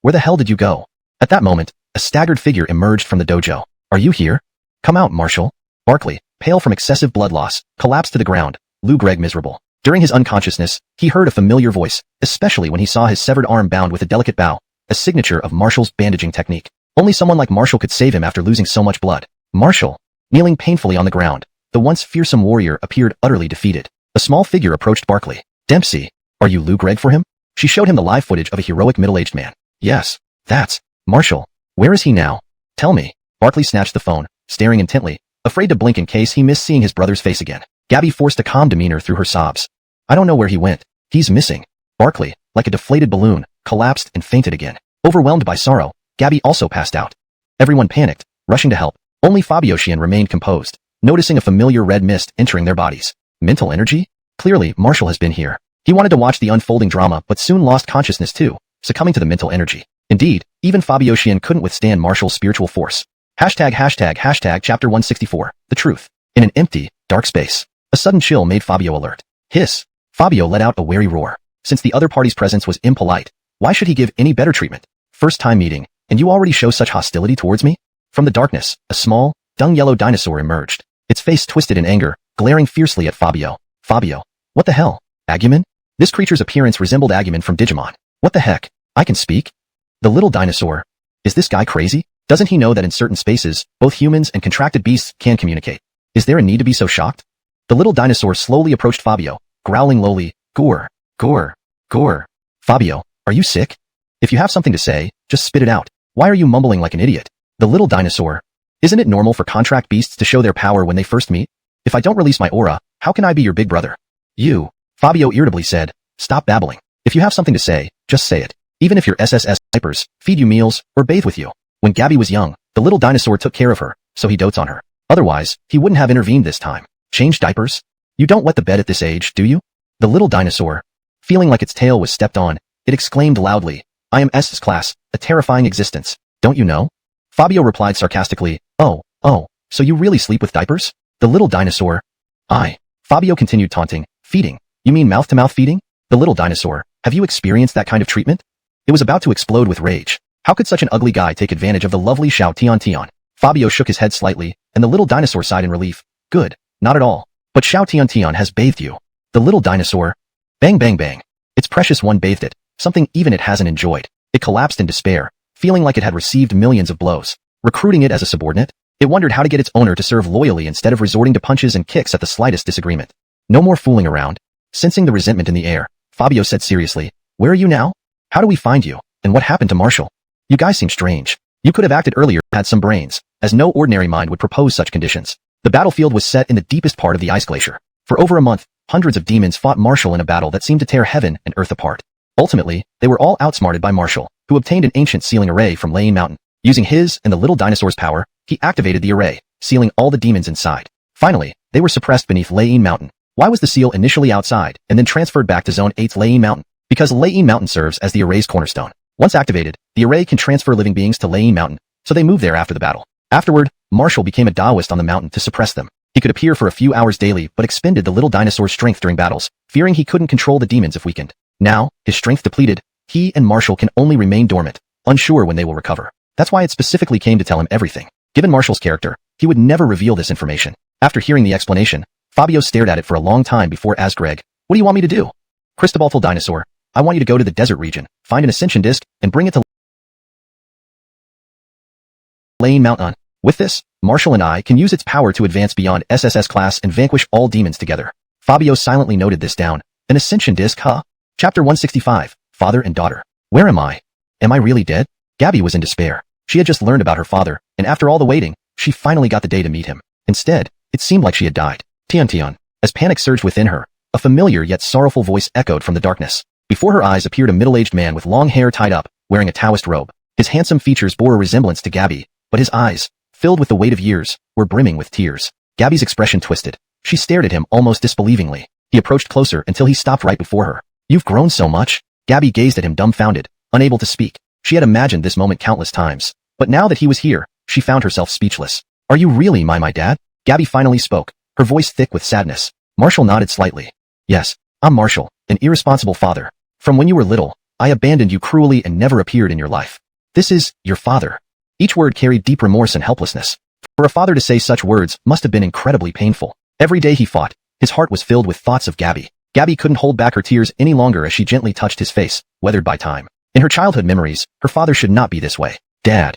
S1: where the hell did you go? At that moment, a staggered figure emerged from the dojo. Are you here? Come out, Marshall. Barkley, pale from excessive blood loss, collapsed to the ground, Lou Greg miserable. During his unconsciousness, he heard a familiar voice, especially when he saw his severed arm bound with a delicate bow, a signature of Marshall's bandaging technique. Only someone like Marshall could save him after losing so much blood. Marshall, kneeling painfully on the ground, the once fearsome warrior appeared utterly defeated. A small figure approached Barkley. Dempsey, are you Lou Greg for him? She showed him the live footage of a heroic middle-aged man. Yes, that's Marshall. Where is he now? Tell me. Barkley snatched the phone, staring intently, afraid to blink in case he missed seeing his brother's face again. Gabby forced a calm demeanor through her sobs. I don't know where he went. He's missing. Barkley, like a deflated balloon, collapsed and fainted again. Overwhelmed by sorrow, Gabby also passed out. Everyone panicked, rushing to help. Only Fabioshian remained composed, noticing a familiar red mist entering their bodies. Mental energy? Clearly, Marshall has been here. He wanted to watch the unfolding drama but soon lost consciousness too, succumbing to the mental energy. Indeed, even Fabioshian couldn't withstand Marshall's spiritual force. Hashtag chapter 164, the truth. In an empty, dark space, a sudden chill made Fabio alert. Hiss. Fabio let out a wary roar. Since the other party's presence was impolite, why should he give any better treatment? First time meeting, and you already show such hostility towards me? From the darkness, a small, dung-yellow dinosaur emerged. Its face twisted in anger, glaring fiercely at Fabio. Fabio. What the hell? Agumon? This creature's appearance resembled Agumon from Digimon. What the heck? I can speak? The little dinosaur. Is this guy crazy? Doesn't he know that in certain spaces, both humans and contracted beasts can communicate? Is there a need to be so shocked? The little dinosaur slowly approached Fabio, growling lowly, Gore. Fabio, are you sick? If you have something to say, just spit it out. Why are you mumbling like an idiot? The little dinosaur. Isn't it normal for contract beasts to show their power when they first meet? If I don't release my aura, how can I be your big brother? You. Fabio irritably said, stop babbling. If you have something to say, just say it. Even if your SSS snipers feed you meals or bathe with you. When Gabby was young, The little dinosaur took care of her, so he dotes on her. Otherwise, he wouldn't have intervened this time. Change diapers? You don't wet the bed at this age, do you? The little dinosaur, feeling like its tail was stepped on, it exclaimed loudly, I am S's class, a terrifying existence. Don't you know? Fabio replied sarcastically, oh, so you really sleep with diapers? The little dinosaur. Fabio continued taunting, feeding. You mean mouth-to-mouth feeding? The little dinosaur, have you experienced that kind of treatment? It was about to explode with rage. How could such an ugly guy take advantage of the lovely Xiao Tian? Fabio shook his head slightly, and the little dinosaur sighed in relief. Good, not at all. But Xiao Tian has bathed you. The little dinosaur. Bang bang bang. Its precious one bathed it, something even it hasn't enjoyed. It collapsed in despair, feeling like it had received millions of blows. Recruiting it as a subordinate, it wondered how to get its owner to serve loyally instead of resorting to punches and kicks at the slightest disagreement. No more fooling around. Sensing the resentment in the air, Fabio said seriously, where are you now? How do we find you, and what happened to Marshall? You guys seem strange. You could have acted earlier, had some brains, as no ordinary mind would propose such conditions. The battlefield was set in the deepest part of the ice glacier. For over a month, hundreds of demons fought Marshall in a battle that seemed to tear heaven and earth apart. Ultimately, they were all outsmarted by Marshall, who obtained an ancient sealing array from Lane Mountain. Using his and the little dinosaur's power, he activated the array, sealing all the demons inside. Finally, they were suppressed beneath Lane Mountain. Why was the seal initially outside and then transferred back to Zone 8's Lane Mountain? Because Lane Mountain serves as the array's cornerstone. Once activated, the array can transfer living beings to Lane Mountain, so they moved there after the battle. Afterward, Marshall became a Taoist on the mountain to suppress them. He could appear for a few hours daily but expended the little dinosaur's strength during battles, fearing he couldn't control the demons if weakened. Now, his strength depleted, he and Marshall can only remain dormant, unsure when they will recover. That's why it specifically came to tell him everything. Given Marshall's character, he would never reveal this information. After hearing the explanation, Fabio stared at it for a long time before asked Greg, what do you want me to do? Cristobal Dinosaur, I want you to go to the desert region, find an ascension disc, and bring it to Lane Mountain. With this, Marshall and I can use its power to advance beyond SSS class and vanquish all demons together. Fabio silently noted this down. An ascension disc, huh? Chapter 165, Father and Daughter. Where am I? Am I really dead? Gabby was in despair. She had just learned about her father, and after all the waiting, she finally got the day to meet him. Instead, it seemed like she had died. Tian. As panic surged within her, a familiar yet sorrowful voice echoed from the darkness. Before her eyes appeared a middle-aged man with long hair tied up, wearing a Taoist robe. His handsome features bore a resemblance to Gabby, but his eyes, filled with the weight of years, were brimming with tears. Gabby's expression twisted. She stared at him almost disbelievingly. He approached closer until he stopped right before her. You've grown so much? Gabby gazed at him dumbfounded, unable to speak. She had imagined this moment countless times, but now that he was here, she found herself speechless. Are you really my dad? Gabby finally spoke, her voice thick with sadness. Marshall nodded slightly. Yes, I'm Marshall, an irresponsible father. From when you were little, I abandoned you cruelly and never appeared in your life. This is your father. Each word carried deep remorse and helplessness. For a father to say such words must have been incredibly painful. Every day he fought, his heart was filled with thoughts of Gabby. Gabby couldn't hold back her tears any longer as she gently touched his face, weathered by time. In her childhood memories, her father should not be this way. Dad,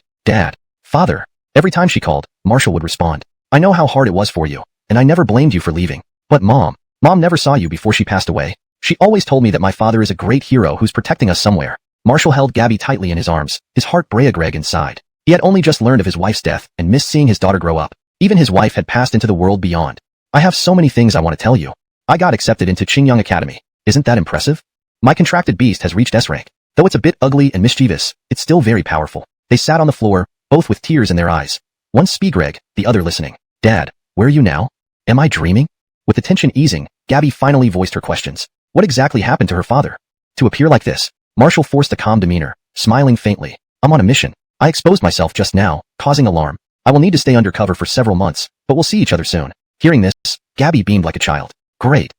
S1: Father. Every time she called, Marshall would respond. I know how hard it was for you, and I never blamed you for leaving. But Mom never saw you before she passed away. She always told me that my father is a great hero who's protecting us somewhere. Marshall held Gabby tightly in his arms, his heart Greg inside. He had only just learned of his wife's death and missed seeing his daughter grow up. Even his wife had passed into the world beyond. I have so many things I want to tell you. I got accepted into Qingyang Academy. Isn't that impressive? My contracted beast has reached S rank. Though it's a bit ugly and mischievous, it's still very powerful. They sat on the floor, both with tears in their eyes. One speak Greg, the other listening. Dad, where are you now? Am I dreaming? With the tension easing, Gabby finally voiced her questions. What exactly happened to her father? To appear like this, Marshall forced a calm demeanor, smiling faintly. I'm on a mission. I exposed myself just now, causing alarm. I will need to stay undercover for several months, but we'll see each other soon. Hearing this, Gabby beamed like a child. Great.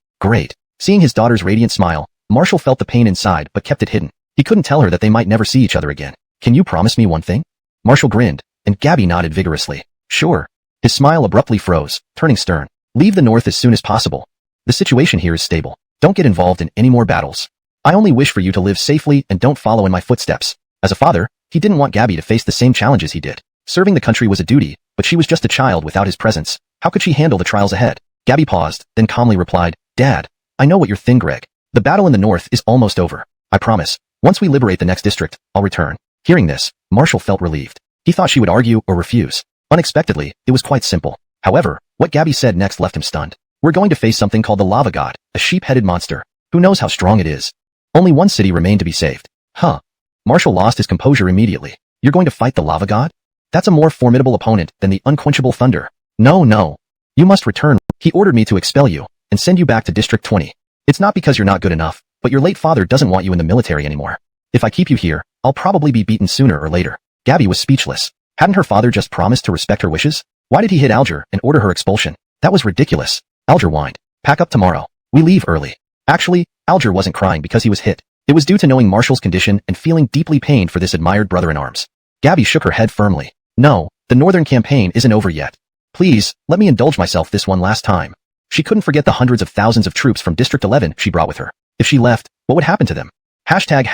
S1: Seeing his daughter's radiant smile, Marshall felt the pain inside but kept it hidden. He couldn't tell her that they might never see each other again. Can you promise me one thing? Marshall grinned, and Gabby nodded vigorously. Sure. His smile abruptly froze, turning stern. Leave the north as soon as possible. The situation here is stable. Don't get involved in any more battles. I only wish for you to live safely and don't follow in my footsteps. As a father, he didn't want Gabby to face the same challenges he did. Serving the country was a duty, but she was just a child without his presence. How could she handle the trials ahead? Gabby paused, then calmly replied, Dad, I know what you're thinking, Greg. The battle in the north is almost over. I promise. Once we liberate the next district, I'll return. Hearing this, Marshall felt relieved. He thought she would argue or refuse. Unexpectedly, it was quite simple. However, what Gabby said next left him stunned. We're going to face something called the Lava God, a sheep-headed monster. Who knows how strong it is? Only one city remained to be saved. Huh. Marshall lost his composure immediately. You're going to fight the Lava God? That's a more formidable opponent than the unquenchable thunder. No, no. You must return. He ordered me to expel you and send you back to District 20. It's not because you're not good enough, but your late father doesn't want you in the military anymore. If I keep you here, I'll probably be beaten sooner or later. Gabby was speechless. Hadn't her father just promised to respect her wishes? Why did he hit Alger and order her expulsion? That was ridiculous. Alger whined. Pack up tomorrow. We leave early. Actually, Alger wasn't crying because he was hit. It was due to knowing Marshall's condition and feeling deeply pained for this admired brother-in-arms. Gabby shook her head firmly. No, the Northern campaign isn't over yet. Please, let me indulge myself this one last time. She couldn't forget the hundreds of thousands of troops from District 11 she brought with her. If she left, what would happen to them? Hashtag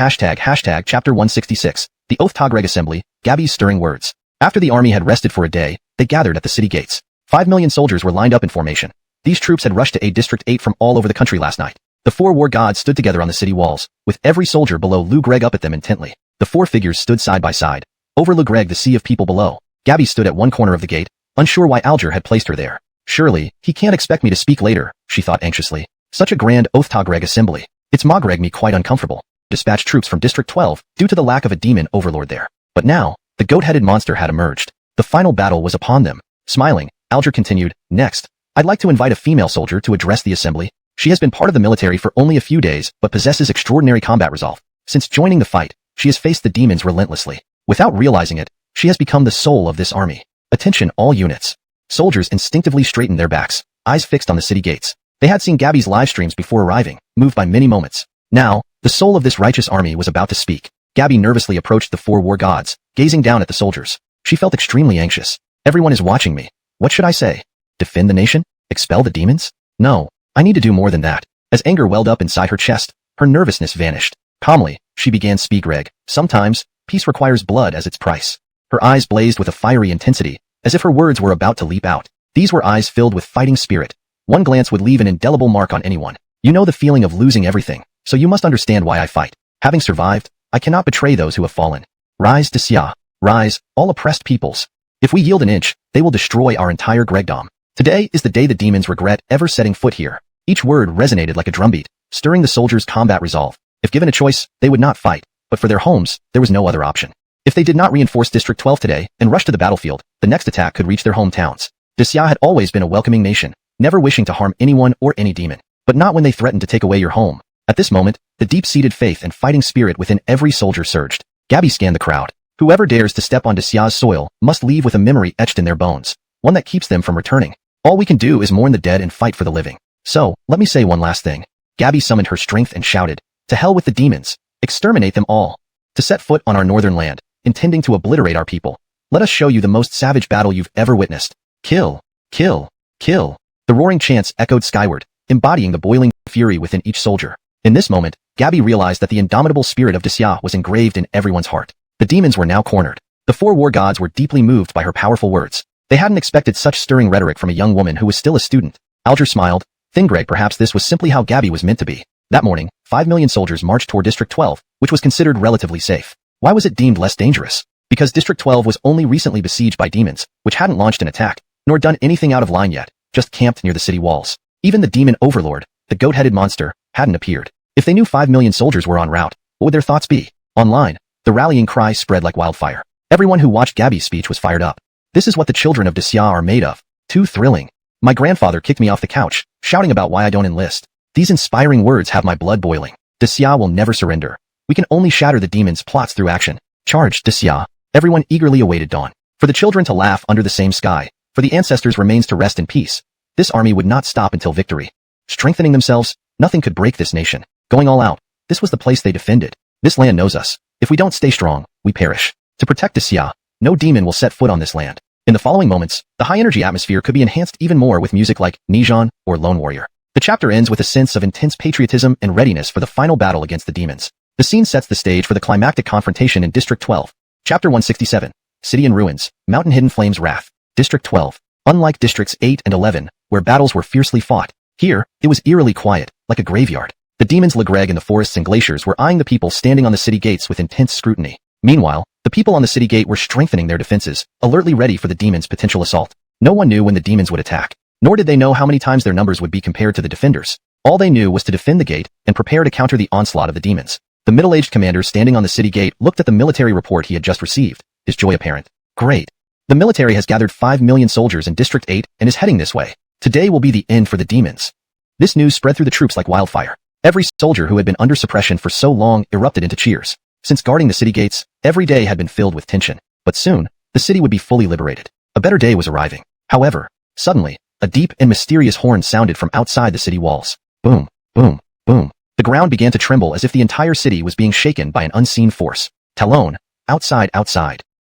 S1: Chapter 166. The Oath-Tagreg Assembly, Gabby's stirring words. After the army had rested for a day, they gathered at the city gates. 5 million soldiers were lined up in formation. These troops had rushed to aid District 8 from all over the country last night. The 4 war gods stood together on the city walls, with every soldier below Lou Greg up at them intently. The 4 figures stood side by side. Over Lou Greg the sea of people below. Gabby stood at one corner of the gate, unsure why Alger had placed her there. Surely, he can't expect me to speak later, she thought anxiously. Such a grand Oath-Tagreg assembly. It's Magreg me quite uncomfortable. Dispatch troops from District 12, due to the lack of a demon overlord there. But now, the goat-headed monster had emerged. The final battle was upon them. Smiling, Alger continued, next, I'd like to invite a female soldier to address the assembly. She has been part of the military for only a few days, but possesses extraordinary combat resolve. Since joining the fight, she has faced the demons relentlessly. Without realizing it, she has become the soul of this army. Attention all units. Soldiers instinctively straightened their backs, eyes fixed on the city gates. They had seen Gabby's live streams before arriving, moved by many moments. Now, the soul of this righteous army was about to speak. Gabby nervously approached the 4 war gods, gazing down at the soldiers. She felt extremely anxious. Everyone is watching me. What should I say? Defend the nation? Expel the demons? No, I need to do more than that. As anger welled up inside her chest, her nervousness vanished. Calmly, she began speak reg. Sometimes, peace requires blood as its price. Her eyes blazed with a fiery intensity, as if her words were about to leap out. These were eyes filled with fighting spirit. One glance would leave an indelible mark on anyone. You know the feeling of losing everything, so you must understand why I fight. Having survived, I cannot betray those who have fallen. Rise, Xia. Rise, all oppressed peoples. If we yield an inch, they will destroy our entire Gregdom. Today is the day the demons regret ever setting foot here. Each word resonated like a drumbeat, stirring the soldiers' combat resolve. If given a choice, they would not fight, but for their homes, there was no other option. If they did not reinforce District 12 today and rush to the battlefield, the next attack could reach their hometowns. Xia had always been a welcoming nation, never wishing to harm anyone or any demon, but not when they threatened to take away your home. At this moment, the deep-seated faith and fighting spirit within every soldier surged. Gabby scanned the crowd. Whoever dares to step onto Xia's soil must leave with a memory etched in their bones, one that keeps them from returning. All we can do is mourn the dead and fight for the living. So, let me say one last thing. Gabby summoned her strength and shouted, to hell with the demons. Exterminate them all. To set foot on our northern land, intending to obliterate our people. Let us show you the most savage battle you've ever witnessed. Kill, kill, kill. The roaring chants echoed skyward, embodying the boiling fury within each soldier. In this moment, Gabby realized that the indomitable spirit of Xia was engraved in everyone's heart. The demons were now cornered. The 4 war gods were deeply moved by her powerful words. They hadn't expected such stirring rhetoric from a young woman who was still a student. Alger smiled. Thingreg, perhaps this was simply how Gabby was meant to be. That morning, 5 million soldiers marched toward District 12, which was considered relatively safe. Why was it deemed less dangerous? Because District 12 was only recently besieged by demons, which hadn't launched an attack, nor done anything out of line yet, just camped near the city walls. Even the demon overlord, the goat-headed monster, hadn't appeared. If they knew 5 million soldiers were en route, what would their thoughts be? Online, the rallying cry spread like wildfire. Everyone who watched Gabby's speech was fired up. This is what the children of Xia are made of. Too thrilling. My grandfather kicked me off the couch, shouting about why I don't enlist. These inspiring words have my blood boiling. Xia will never surrender. We can only shatter the demons' plots through action. Charge, Xia. Everyone eagerly awaited dawn. For the children to laugh under the same sky. For the ancestors' remains to rest in peace. This army would not stop until victory. Strengthening themselves, nothing could break this nation. Going all out, this was the place they defended. This land knows us. If we don't stay strong, we perish. To protect Xia, no demon will set foot on this land. In the following moments, the high-energy atmosphere could be enhanced even more with music like Nijan or Lone Warrior. The chapter ends with a sense of intense patriotism and readiness for the final battle against the demons. The scene sets the stage for the climactic confrontation in District 12. Chapter 167. City in Ruins, Mountain Hidden Flames Wrath. District 12. Unlike Districts 8 and 11, where battles were fiercely fought, here, it was eerily quiet, like a graveyard. The demons Legreg in the forests and glaciers were eyeing the people standing on the city gates with intense scrutiny. Meanwhile, the people on the city gate were strengthening their defenses, alertly ready for the demons' potential assault. No one knew when the demons would attack, nor did they know how many times their numbers would be compared to the defenders. All they knew was to defend the gate and prepare to counter the onslaught of the demons. The middle-aged commander standing on the city gate looked at the military report he had just received, his joy apparent. Great. The military has gathered 5 million soldiers in District 8 and is heading this way. Today will be the end for the demons. This news spread through the troops like wildfire. Every soldier who had been under suppression for so long erupted into cheers. Since guarding the city gates, every day had been filled with tension. But soon, the city would be fully liberated. A better day was arriving. However, suddenly, a deep and mysterious horn sounded from outside the city walls. Boom, boom, boom. The ground began to tremble as if the entire city was being shaken by an unseen force. Talon, outside.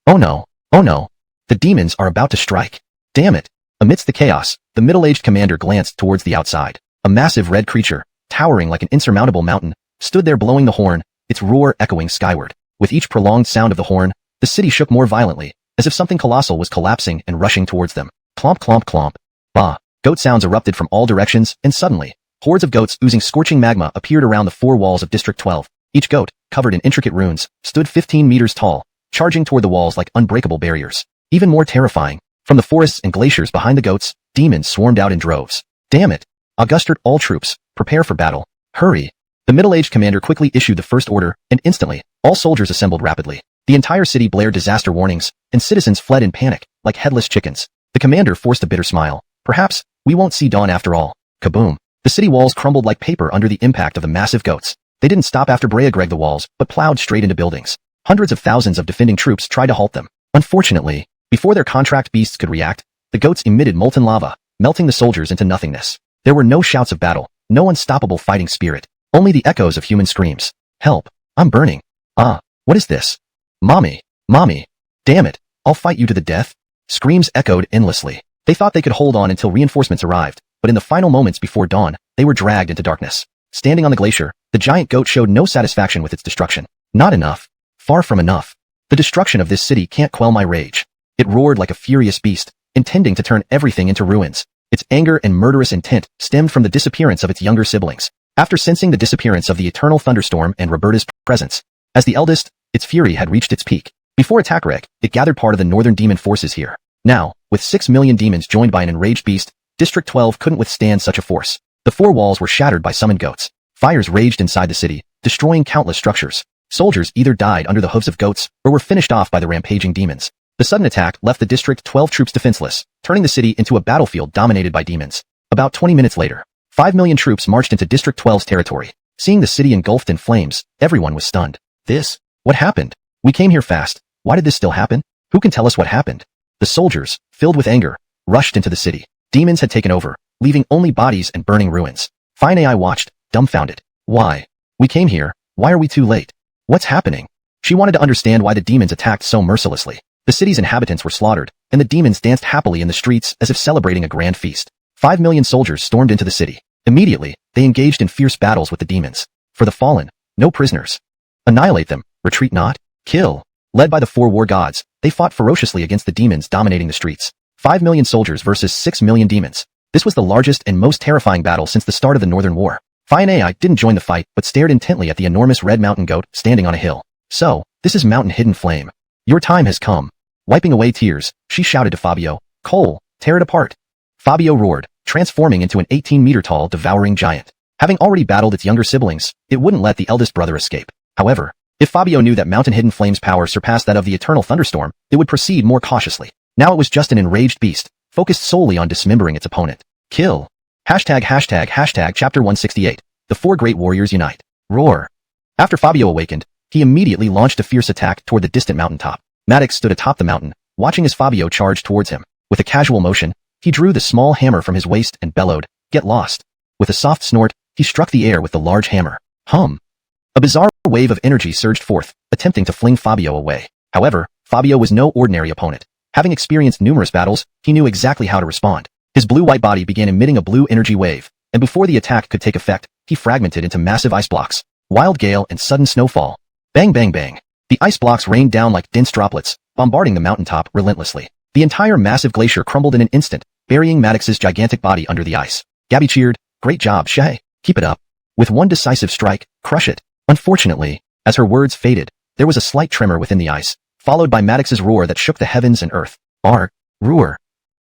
S1: Oh no, oh no. The demons are about to strike. Damn it. Amidst the chaos, the middle-aged commander glanced towards the outside. A massive red creature, towering like an insurmountable mountain, stood there blowing the horn, its roar echoing skyward. With each prolonged sound of the horn, the city shook more violently, as if something colossal was collapsing and rushing towards them. Clomp, clomp, clomp. Bah! Goat sounds erupted from all directions, and suddenly, hordes of goats oozing scorching magma appeared around the four walls of District 12. Each goat, covered in intricate runes, stood 15 meters tall, charging toward the walls like unbreakable barriers. Even more terrifying, from the forests and glaciers behind the goats, demons swarmed out in droves. Damn it! Augustard, all troops, prepare for battle. Hurry! The middle-aged commander quickly issued the first order, and instantly, all soldiers assembled rapidly. The entire city blared disaster warnings, and citizens fled in panic, like headless chickens. The commander forced a bitter smile. Perhaps, we won't see dawn after all. Kaboom! The city walls crumbled like paper under the impact of the massive goats. They didn't stop after Breagreg the walls, but plowed straight into buildings. Hundreds of thousands of defending troops tried to halt them. Unfortunately, before their contract beasts could react, the goats emitted molten lava, melting the soldiers into nothingness. There were no shouts of battle, no unstoppable fighting spirit, only the echoes of human screams. Help! I'm burning. Ah, what is this? Mommy! Mommy! Damn it! I'll fight you to the death! Screams echoed endlessly. They thought they could hold on until reinforcements arrived, but in the final moments before dawn, they were dragged into darkness. Standing on the glacier, the giant goat showed no satisfaction with its destruction. Not enough. Far from enough. The destruction of this city can't quell my rage. It roared like a furious beast, intending to turn everything into ruins. Its anger and murderous intent stemmed from the disappearance of its younger siblings. After sensing the disappearance of the eternal thunderstorm and Roberta's presence, as the eldest, its fury had reached its peak. Before Attack-Reg, it gathered part of the northern demon forces here. Now, with 6 million demons joined by an enraged beast, District 12 couldn't withstand such a force. The four walls were shattered by summoned goats. Fires raged inside the city, destroying countless structures. Soldiers either died under the hooves of goats or were finished off by the rampaging demons. The sudden attack left the District 12 troops defenseless, turning the city into a battlefield dominated by demons. About 20 minutes later, 5 million troops marched into District 12's territory. Seeing the city engulfed in flames, everyone was stunned. What happened? We came here fast. Why did this still happen? Who can tell us what happened? The soldiers, filled with anger, rushed into the city. Demons had taken over, leaving only bodies and burning ruins. Fine AI watched, dumbfounded. Why? We came here. Why are we too late? What's happening? She wanted to understand why the demons attacked so mercilessly. The city's inhabitants were slaughtered, and the demons danced happily in the streets as if celebrating a grand feast. 5 million soldiers stormed into the city. Immediately, they engaged in fierce battles with the demons. For the fallen, no prisoners. Annihilate them, retreat not, kill. Led by the 4 war gods, they fought ferociously against the demons dominating the streets. 5 million soldiers versus 6 million demons. This was the largest and most terrifying battle since the start of the Northern War. Fine AI didn't join the fight but stared intently at the enormous red mountain goat standing on a hill. So, this is Mountain Hidden Flame. Your time has come. Wiping away tears, she shouted to Fabio, Cole, tear it apart. Fabio roared, transforming into an 18-meter-tall devouring giant. Having already battled its younger siblings, it wouldn't let the eldest brother escape. However, if Fabio knew that Mountain Hidden Flame's power surpassed that of the Eternal Thunderstorm, it would proceed more cautiously. Now it was just an enraged beast, focused solely on dismembering its opponent. Kill. Hashtag chapter 168. The 4 great warriors unite. Roar. After Fabio awakened, he immediately launched a fierce attack toward the distant mountaintop. Maddox stood atop the mountain, watching as Fabio charged towards him. With a casual motion, he drew the small hammer from his waist and bellowed, "Get lost." With a soft snort, he struck the air with the large hammer. Hum. A bizarre wave of energy surged forth, attempting to fling Fabio away. However, Fabio was no ordinary opponent. Having experienced numerous battles, he knew exactly how to respond. His blue-white body began emitting a blue energy wave, and before the attack could take effect, he fragmented into massive ice blocks. Wild gale and sudden snowfall. Bang bang bang. The ice blocks rained down like dense droplets, bombarding the mountaintop relentlessly. The entire massive glacier crumbled in an instant, burying Maddox's gigantic body under the ice. Gabby cheered, "Great job, Shay. Keep it up. With one decisive strike, crush it." Unfortunately, as her words faded, there was a slight tremor within the ice, followed by Maddox's roar that shook the heavens and earth. Arg! Roar!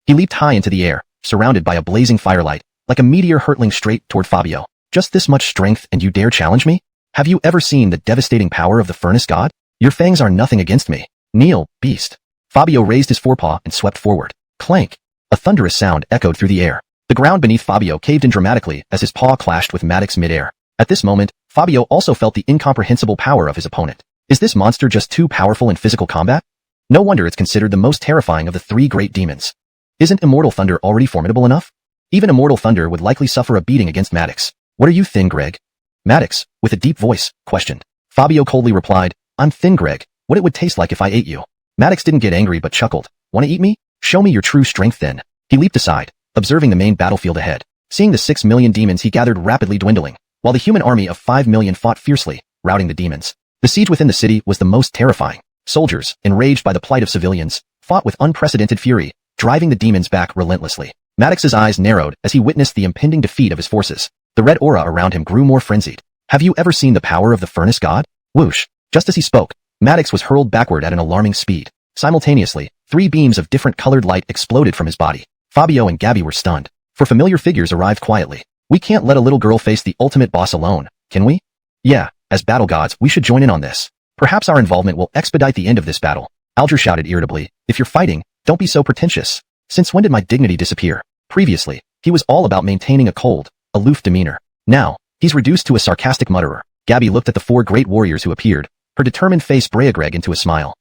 S1: He leaped high into the air, surrounded by a blazing firelight, like a meteor hurtling straight toward Fabio. "Just this much strength and you dare challenge me? Have you ever seen the devastating power of the furnace god? Your fangs are nothing against me. Kneel, beast." Fabio raised his forepaw and swept forward. Clank! A thunderous sound echoed through the air. The ground beneath Fabio caved in dramatically as his paw clashed with Maddox mid-air. At this moment, Fabio also felt the incomprehensible power of his opponent. Is this monster just too powerful in physical combat? No wonder it's considered the most terrifying of the three great demons. Isn't Immortal Thunder already formidable enough? Even Immortal Thunder would likely suffer a beating against Maddox. What are you, Thin Greg? Maddox, with a deep voice, questioned. Fabio coldly replied, I'm Thin Greg, what it would taste like if I ate you. Maddox didn't get angry but chuckled. Wanna eat me? Show me your true strength then. He leaped aside, observing the main battlefield ahead. Seeing the 6 million demons he gathered rapidly dwindling, while the human army of 5 million fought fiercely, routing the demons. The siege within the city was the most terrifying. Soldiers, enraged by the plight of civilians, fought with unprecedented fury, driving the demons back relentlessly. Maddox's eyes narrowed as he witnessed the impending defeat of his forces. The red aura around him grew more frenzied. Have you ever seen the power of the furnace god? Whoosh! Just as he spoke, Maddox was hurled backward at an alarming speed. Simultaneously, 3 beams of different colored light exploded from his body. Fabio and Gabby were stunned. For familiar figures arrived quietly. We can't let a little girl face the ultimate boss alone, can we? Yeah, as battle gods, we should join in on this. Perhaps our involvement will expedite the end of this battle. Alger shouted irritably, if you're fighting, don't be so pretentious. Since when did my dignity disappear? Previously, he was all about maintaining a cold, aloof demeanor. Now, he's reduced to a sarcastic mutterer. Gabby looked at the 4 great warriors who appeared, her determined face Greg into a smile.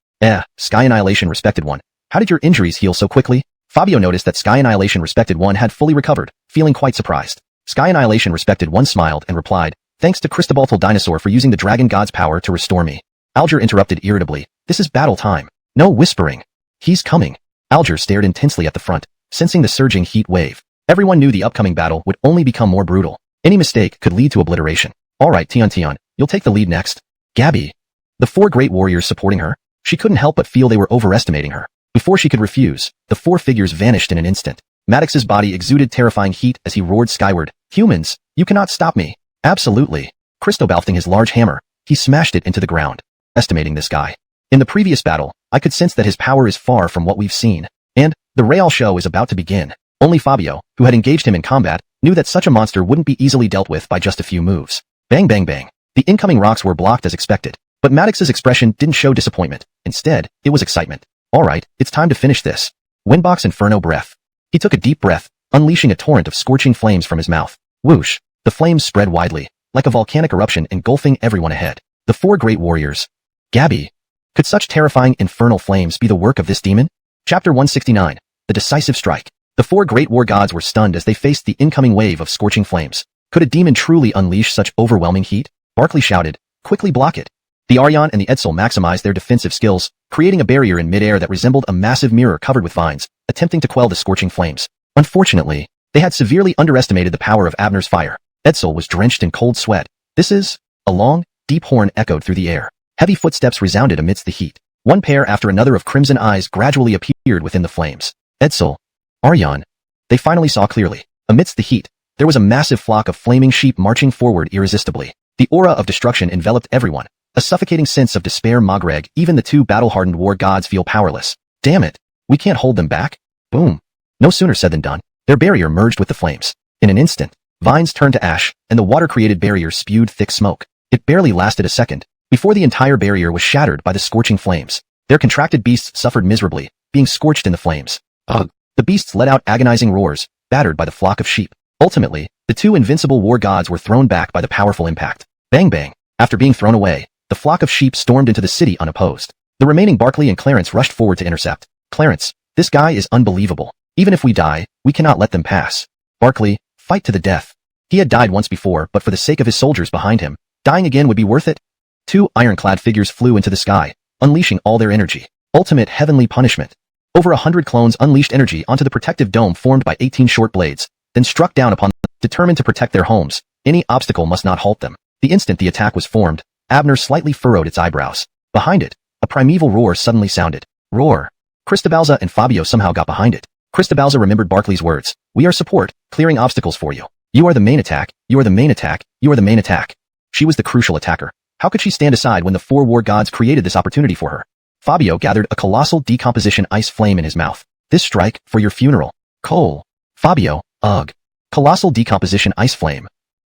S1: Sky Annihilation Respected One. How did your injuries heal so quickly? Fabio noticed that Sky Annihilation Respected One had fully recovered, feeling quite surprised. Sky Annihilation Respected One smiled and replied, thanks to Cristobaltal Dinosaur for using the dragon god's power to restore me. Alger interrupted irritably, this is battle time. No whispering. He's coming. Alger stared intensely at the front, sensing the surging heat wave. Everyone knew the upcoming battle would only become more brutal. Any mistake could lead to obliteration. Alright Tion, you'll take the lead next. Gabby. The 4 great warriors supporting her? She couldn't help but feel they were overestimating her. Before she could refuse, the 4 figures vanished in an instant. Maddox's body exuded terrifying heat as he roared skyward, humans, you cannot stop me. Absolutely. Cristobalting his large hammer, he smashed it into the ground. Estimating this guy. In the previous battle, I could sense that his power is far from what we've seen. And, the real show is about to begin. Only Fabio, who had engaged him in combat, knew that such a monster wouldn't be easily dealt with by just a few moves. Bang bang bang. The incoming rocks were blocked as expected. But Maddox's expression didn't show disappointment. Instead, it was excitement. Alright, it's time to finish this. Windbox Inferno Breath. He took a deep breath, unleashing a torrent of scorching flames from his mouth. Whoosh! The flames spread widely, like a volcanic eruption engulfing everyone ahead. The 4 great warriors. Gabby. Could such terrifying infernal flames be the work of this demon? Chapter 169. The Decisive Strike. The 4 great war gods were stunned as they faced the incoming wave of scorching flames. Could a demon truly unleash such overwhelming heat? Barkley shouted, quickly block it. The Aryan and the Edsel maximized their defensive skills, creating a barrier in midair that resembled a massive mirror covered with vines, attempting to quell the scorching flames. Unfortunately, they had severely underestimated the power of Abner's fire. Edsel was drenched in cold sweat. This is... A long, deep horn echoed through the air. Heavy footsteps resounded amidst the heat. One pair after another of crimson eyes gradually appeared within the flames. Edsel. Aryan. They finally saw clearly. Amidst the heat, there was a massive flock of flaming sheep marching forward irresistibly. The aura of destruction enveloped everyone. A suffocating sense of despair Magreg, even the 2 battle-hardened war gods feel powerless. Damn it. We can't hold them back? Boom. No sooner said than done. Their barrier merged with the flames. In an instant, vines turned to ash, and the water-created barrier spewed thick smoke. It barely lasted a second, before the entire barrier was shattered by the scorching flames. Their contracted beasts suffered miserably, being scorched in the flames. Ugh. The beasts let out agonizing roars, battered by the flock of sheep. Ultimately, the 2 invincible war gods were thrown back by the powerful impact. Bang bang. After being thrown away, the flock of sheep stormed into the city unopposed. The remaining Barkley and Clarence rushed forward to intercept. Clarence, this guy is unbelievable. Even if we die, we cannot let them pass. Barkley, fight to the death. He had died once before, but for the sake of his soldiers behind him, dying again would be worth it. 2 ironclad figures flew into the sky, unleashing all their energy. Ultimate heavenly punishment. Over 100 clones unleashed energy onto the protective dome formed by 18 short blades, then struck down upon them, determined to protect their homes. Any obstacle must not halt them. The instant the attack was formed, Abner slightly furrowed its eyebrows. Behind it, a primeval roar suddenly sounded. Roar. Cristobalza and Fabio somehow got behind it. Cristobalza remembered Barkley's words. We are support, clearing obstacles for you. You are the main attack, you are the main attack, you are the main attack. She was the crucial attacker. How could she stand aside when the 4 war gods created this opportunity for her? Fabio gathered a colossal decomposition ice flame in his mouth. This strike, for your funeral. Cole. Fabio, ugh. Colossal decomposition ice flame.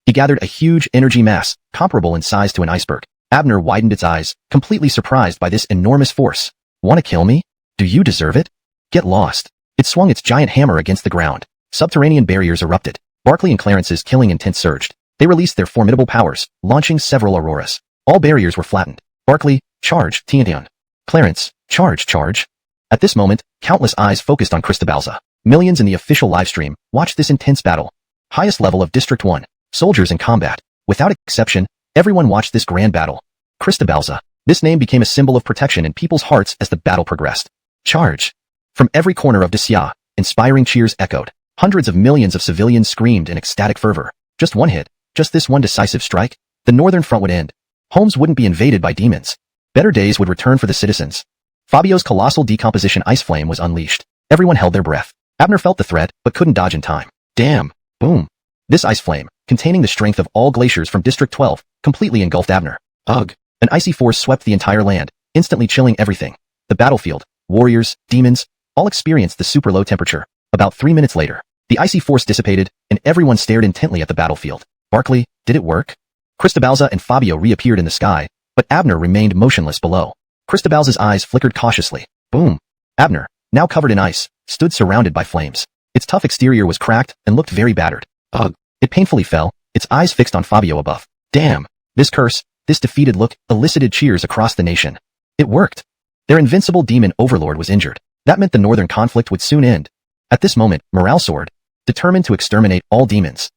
S1: He gathered a huge energy mass, comparable in size to an iceberg. Abner widened its eyes, completely surprised by this enormous force. Wanna kill me? Do you deserve it? Get lost. It swung its giant hammer against the ground. Subterranean barriers erupted. Barkley and Clarence's killing intent surged. They released their formidable powers, launching several auroras. All barriers were flattened. Barkley, charge, Tiantian. Clarence, charge, charge. At this moment, countless eyes focused on Cristobalza. Millions in the official livestream watched this intense battle. Highest level of District 1. Soldiers in combat. Without exception, everyone watched this grand battle. Cristobalza. This name became a symbol of protection in people's hearts as the battle progressed. Charge. From every corner of Desya, inspiring cheers echoed. Hundreds of millions of civilians screamed in ecstatic fervor. Just one hit, just this one decisive strike, the northern front would end. Homes wouldn't be invaded by demons. Better days would return for the citizens. Fabio's colossal decomposition ice flame was unleashed. Everyone held their breath. Abner felt the threat, but couldn't dodge in time. Damn. Boom. This ice flame, containing the strength of all glaciers from District 12, completely engulfed Abner. Ugh. An icy force swept the entire land, instantly chilling everything. The battlefield, warriors, demons, all experienced the super low temperature. About 3 minutes later, the icy force dissipated, and everyone stared intently at the battlefield. Barkley, did it work? Cristobalza and Fabio reappeared in the sky, but Abner remained motionless below. Cristobalza's eyes flickered cautiously. Boom. Abner, now covered in ice, stood surrounded by flames. Its tough exterior was cracked and looked very battered. Ugh. It painfully fell, its eyes fixed on Fabio above. Damn. This curse, this defeated look, elicited cheers across the nation. It worked. Their invincible demon overlord was injured. That meant the northern conflict would soon end. At this moment, morale soared, determined to exterminate all demons.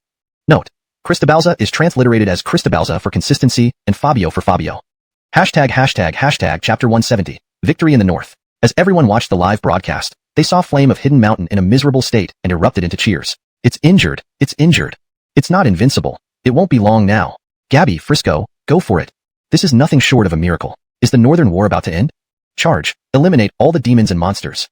S1: Note. Cristobalza is transliterated as Cristobalza for consistency and Fabio for Fabio. Hashtag chapter 170, Victory in the North. As everyone watched the live broadcast, they saw Flame of Hidden Mountain in a miserable state and erupted into cheers. It's injured. It's injured. It's not invincible. It won't be long now. Gabby, Frisco, go for it. This is nothing short of a miracle. Is the Northern War about to end? Charge. Eliminate all the demons and monsters.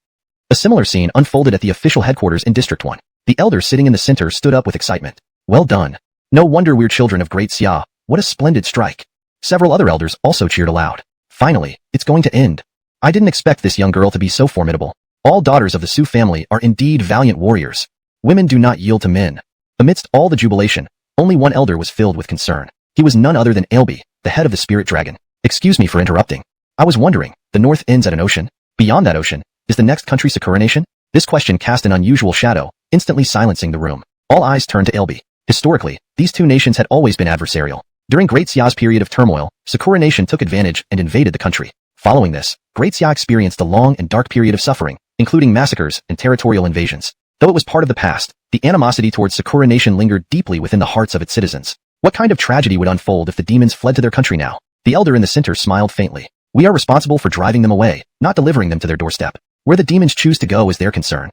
S1: A similar scene unfolded at the official headquarters in District 1. The elders sitting in the center stood up with excitement. Well done. No wonder we're children of Great Xia. What a splendid strike. Several other elders also cheered aloud. Finally, it's going to end. I didn't expect this young girl to be so formidable. All daughters of the Su family are indeed valiant warriors. Women do not yield to men. Amidst all the jubilation, only one elder was filled with concern. He was none other than Ailby, the head of the spirit dragon. Excuse me for interrupting. I was wondering, the north ends at an ocean? Beyond that ocean, is the next country Sakura Nation? This question cast an unusual shadow, instantly silencing the room. All eyes turned to Ailby. Historically, these two nations had always been adversarial. During Great Xia's period of turmoil, Sakura Nation took advantage and invaded the country. Following this, Great Xia experienced a long and dark period of suffering, including massacres and territorial invasions. Though it was part of the past, the animosity towards Sakura Nation lingered deeply within the hearts of its citizens. What kind of tragedy would unfold if the demons fled to their country now? The elder in the center smiled faintly. We are responsible for driving them away, not delivering them to their doorstep. Where the demons choose to go is their concern.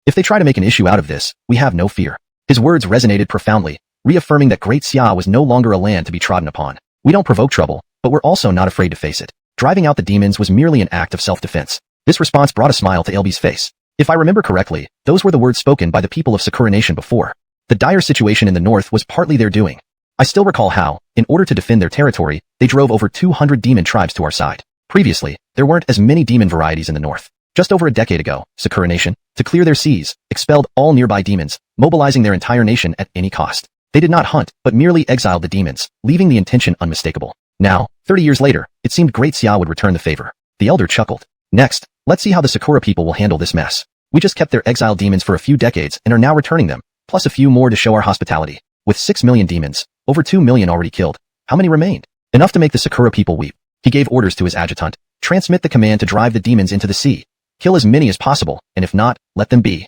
S1: If they try to make an issue out of this, we have no fear. His words resonated profoundly, reaffirming that Great Xia was no longer a land to be trodden upon. We don't provoke trouble, but we're also not afraid to face it. Driving out the demons was merely an act of self-defense. This response brought a smile to Ailby's face. If I remember correctly, those were the words spoken by the people of Sakura Nation before. The dire situation in the north was partly their doing. I still recall how, in order to defend their territory, they drove over 200 demon tribes to our side. Previously, there weren't as many demon varieties in the north. Just over a decade ago, Sakura Nation, to clear their seas, expelled all nearby demons, mobilizing their entire nation at any cost. They did not hunt, but merely exiled the demons, leaving the intention unmistakable. Now, 30 years later, it seemed Great Xia would return the favor. The elder chuckled. Next, let's see how the Sakura people will handle this mess. We just kept their exiled demons for a few decades and are now returning them, plus a few more to show our hospitality. With 6 million demons, over 2 million already killed, how many remained? Enough to make the Sakura people weep. He gave orders to his adjutant. Transmit the command to drive the demons into the sea. Kill as many as possible, and if not, let them be.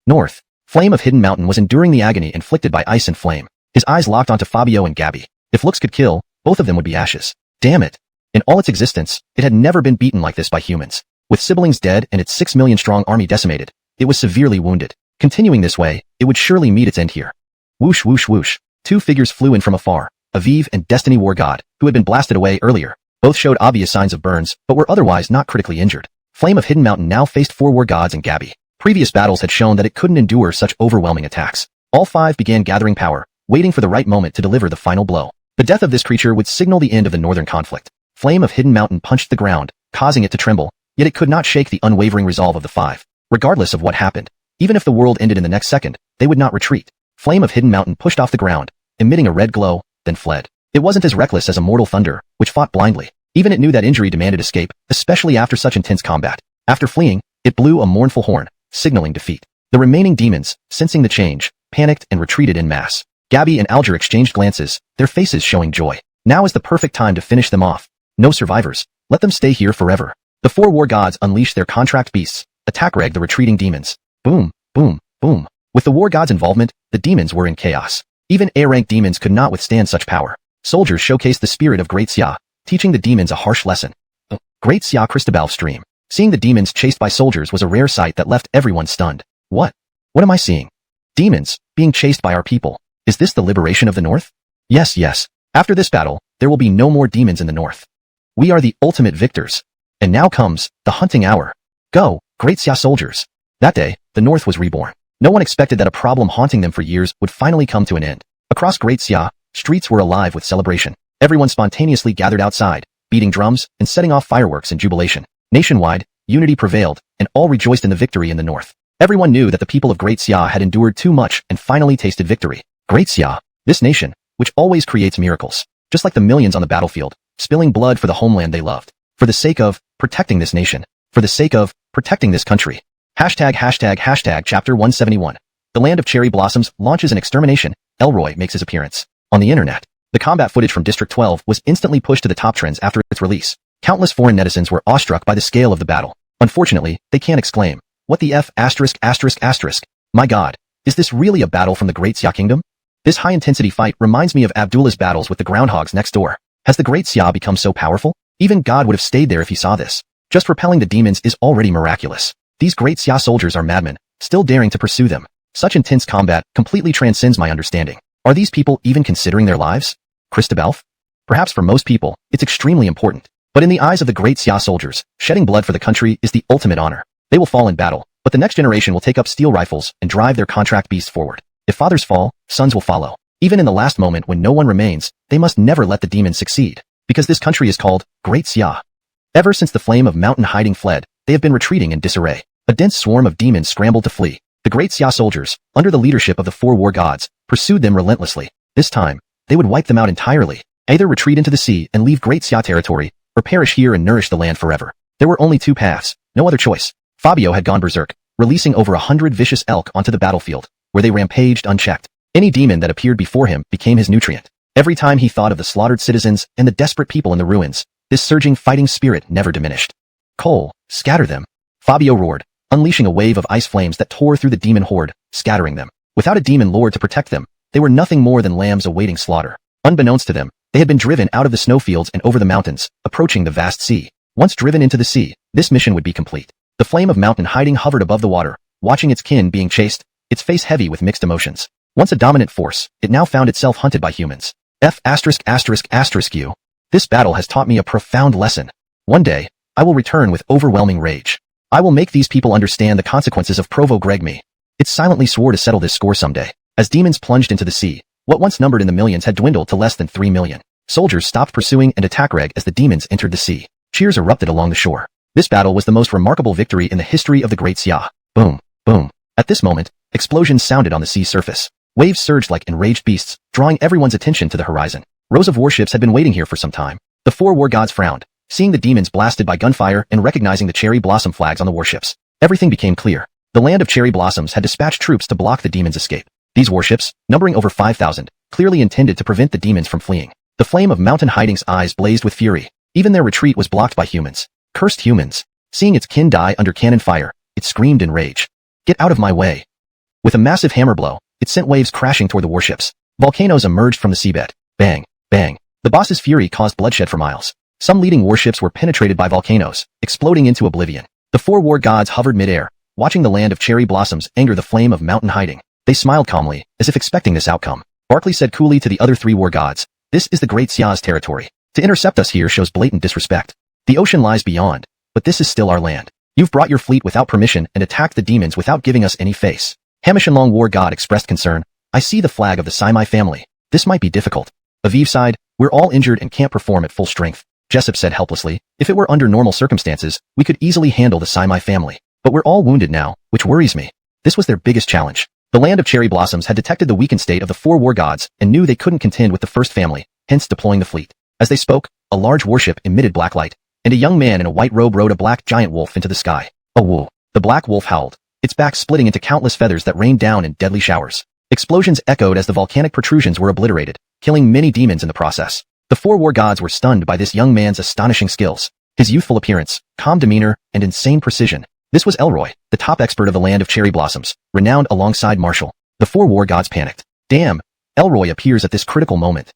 S1: North. Flame of Hidden Mountain was enduring the agony inflicted by ice and flame. His eyes locked onto Fabio and Gabby. If looks could kill, both of them would be ashes. Damn it. In all its existence, it had never been beaten like this by humans. With siblings dead and its 6 million strong army decimated, it was severely wounded. Continuing this way, it would surely meet its end here. Whoosh whoosh whoosh. Two figures flew in from afar, Aviv and Destiny War God, who had been blasted away earlier. Both showed obvious signs of burns, but were otherwise not critically injured. Flame of Hidden Mountain now faced 4 War Gods and Gabby. Previous battles had shown that it couldn't endure such overwhelming attacks. All 5 began gathering power, waiting for the right moment to deliver the final blow. The death of this creature would signal the end of the northern conflict. Flame of Hidden Mountain punched the ground, causing it to tremble, yet it could not shake the unwavering resolve of the 5. Regardless of what happened, even if the world ended in the next second, they would not retreat. Flame of Hidden Mountain pushed off the ground, emitting a red glow, then fled. It wasn't as reckless as Immortal Thunder, which fought blindly. Even it knew that injury demanded escape, especially after such intense combat. After fleeing, it blew a mournful horn, signaling defeat. The remaining demons, sensing the change, panicked and retreated en masse. Gabby and Alger exchanged glances, their faces showing joy. Now is the perfect time to finish them off. No survivors. Let them stay here forever. The 4 war gods unleashed their contract beasts, attack-reg the retreating demons. Boom, boom, boom. With the war gods' involvement, the demons were in chaos. Even A-rank demons could not withstand such power. Soldiers showcased the spirit of Great Xia, teaching the demons a harsh lesson. Great Xia Cristobal stream. Seeing the demons chased by soldiers was a rare sight that left everyone stunned. What? What am I seeing? Demons, being chased by our people. Is this the liberation of the North? Yes, yes. After this battle, there will be no more demons in the North. We are the ultimate victors. And now comes the hunting hour. Go, Great Xia soldiers. That day, the North was reborn. No one expected that a problem haunting them for years would finally come to an end. Across Great Xia, streets were alive with celebration. Everyone spontaneously gathered outside, beating drums and setting off fireworks in jubilation. Nationwide, unity prevailed, and all rejoiced in the victory in the North. Everyone knew that the people of Great Xia had endured too much and finally tasted victory. Great Xia, this nation, which always creates miracles, just like the millions on the battlefield, spilling blood for the homeland they loved. For the sake of protecting this nation. For the sake of protecting this country. Hashtag chapter 171. The Land of Cherry Blossoms launches an extermination. Elroy makes his appearance. On the internet, the combat footage from District 12 was instantly pushed to the top trends after its release. Countless foreign netizens were awestruck by the scale of the battle. Unfortunately, they can't exclaim, "What the F***? My god, is this really a battle from the Great Xia Kingdom?" This high-intensity fight reminds me of Abdullah's battles with the groundhogs next door. Has the Great Xia become so powerful? Even God would have stayed there if he saw this. Just repelling the demons is already miraculous. These Great Xia soldiers are madmen, still daring to pursue them. Such intense combat completely transcends my understanding. Are these people even considering their lives? Christabel? Perhaps for most people, it's extremely important. But in the eyes of the Great Xia soldiers, shedding blood for the country is the ultimate honor. They will fall in battle, but the next generation will take up steel rifles and drive their contract beasts forward. If fathers fall, sons will follow. Even in the last moment when no one remains, they must never let the demons succeed. Because this country is called Great Xia. Ever since the flame of mountain hiding fled, they have been retreating in disarray. A dense swarm of demons scrambled to flee. The Great Xia soldiers, under the leadership of the 4 war gods, pursued them relentlessly. This time, they would wipe them out entirely. Either retreat into the sea and leave Great Xia territory, or perish here and nourish the land forever. There were only 2 paths, no other choice. Fabio had gone berserk, releasing over 100 vicious elk onto the battlefield, where they rampaged unchecked. Any demon that appeared before him became his nutrient. Every time he thought of the slaughtered citizens and the desperate people in the ruins, this surging fighting spirit never diminished. Cole, scatter them. Fabio roared, unleashing a wave of ice flames that tore through the demon horde, scattering them. Without a demon lord to protect them, they were nothing more than lambs awaiting slaughter. Unbeknownst to them, they had been driven out of the snowfields and over the mountains, approaching the vast sea. Once driven into the sea, this mission would be complete. The flame of mountain hiding hovered above the water, watching its kin being chased, its face heavy with mixed emotions. Once a dominant force, it now found itself hunted by humans. U. This battle has taught me a profound lesson. One day, I will return with overwhelming rage. I will make these people understand the consequences of Provo Gregme. It silently swore to settle this score someday. As demons plunged into the sea, what once numbered in the millions had dwindled to less than 3 million. Soldiers stopped pursuing and attack reg as the demons entered the sea. Cheers erupted along the shore. This battle was the most remarkable victory in the history of the Great Xia. Boom, boom. At this moment, explosions sounded on the sea surface. Waves surged like enraged beasts, drawing everyone's attention to the horizon. Rows of warships had been waiting here for some time. The 4 war gods frowned, seeing the demons blasted by gunfire and recognizing the cherry blossom flags on the warships. Everything became clear. The Land of Cherry Blossoms had dispatched troops to block the demons' escape. These warships, numbering over 5,000, clearly intended to prevent the demons from fleeing. The flame of Mountain Hiding's eyes blazed with fury. Even their retreat was blocked by humans. Cursed humans. Seeing its kin die under cannon fire, it screamed in rage. Get out of my way. With a massive hammer blow, it sent waves crashing toward the warships. Volcanoes emerged from the seabed. Bang, bang. The boss's fury caused bloodshed for miles. Some leading warships were penetrated by volcanoes, exploding into oblivion. The 4 war gods hovered midair, watching the Land of Cherry Blossoms anger the flame of Mountain Hiding. They smiled calmly, as if expecting this outcome. Barclay said coolly to the other 3 war gods, "This is the Great Xia's territory. To intercept us here shows blatant disrespect. The ocean lies beyond, but this is still our land. You've brought your fleet without permission and attacked the demons without giving us any face." Hamishinlong War God expressed concern. "I see the flag of the Sci-fi family. This might be difficult." Aviv sighed, "We're all injured and can't perform at full strength." Jessup said helplessly, "If it were under normal circumstances, we could easily handle the Sci-fi family. But we're all wounded now, which worries me." This was their biggest challenge. The Land of Cherry Blossoms had detected the weakened state of the 4 war gods and knew they couldn't contend with the first family, hence deploying the fleet. As they spoke, a large warship emitted black light. and a young man in a white robe rode a black giant wolf into the sky. A woo. The black wolf howled, its back splitting into countless feathers that rained down in deadly showers. Explosions echoed as the volcanic protrusions were obliterated, killing many demons in the process. The four war gods were stunned by this young man's astonishing skills. His youthful appearance, calm demeanor, and insane precision. This was Elroy, the top expert of the land of cherry blossoms, renowned alongside Marshall. The four war gods panicked. Damn, Elroy appears at this critical moment.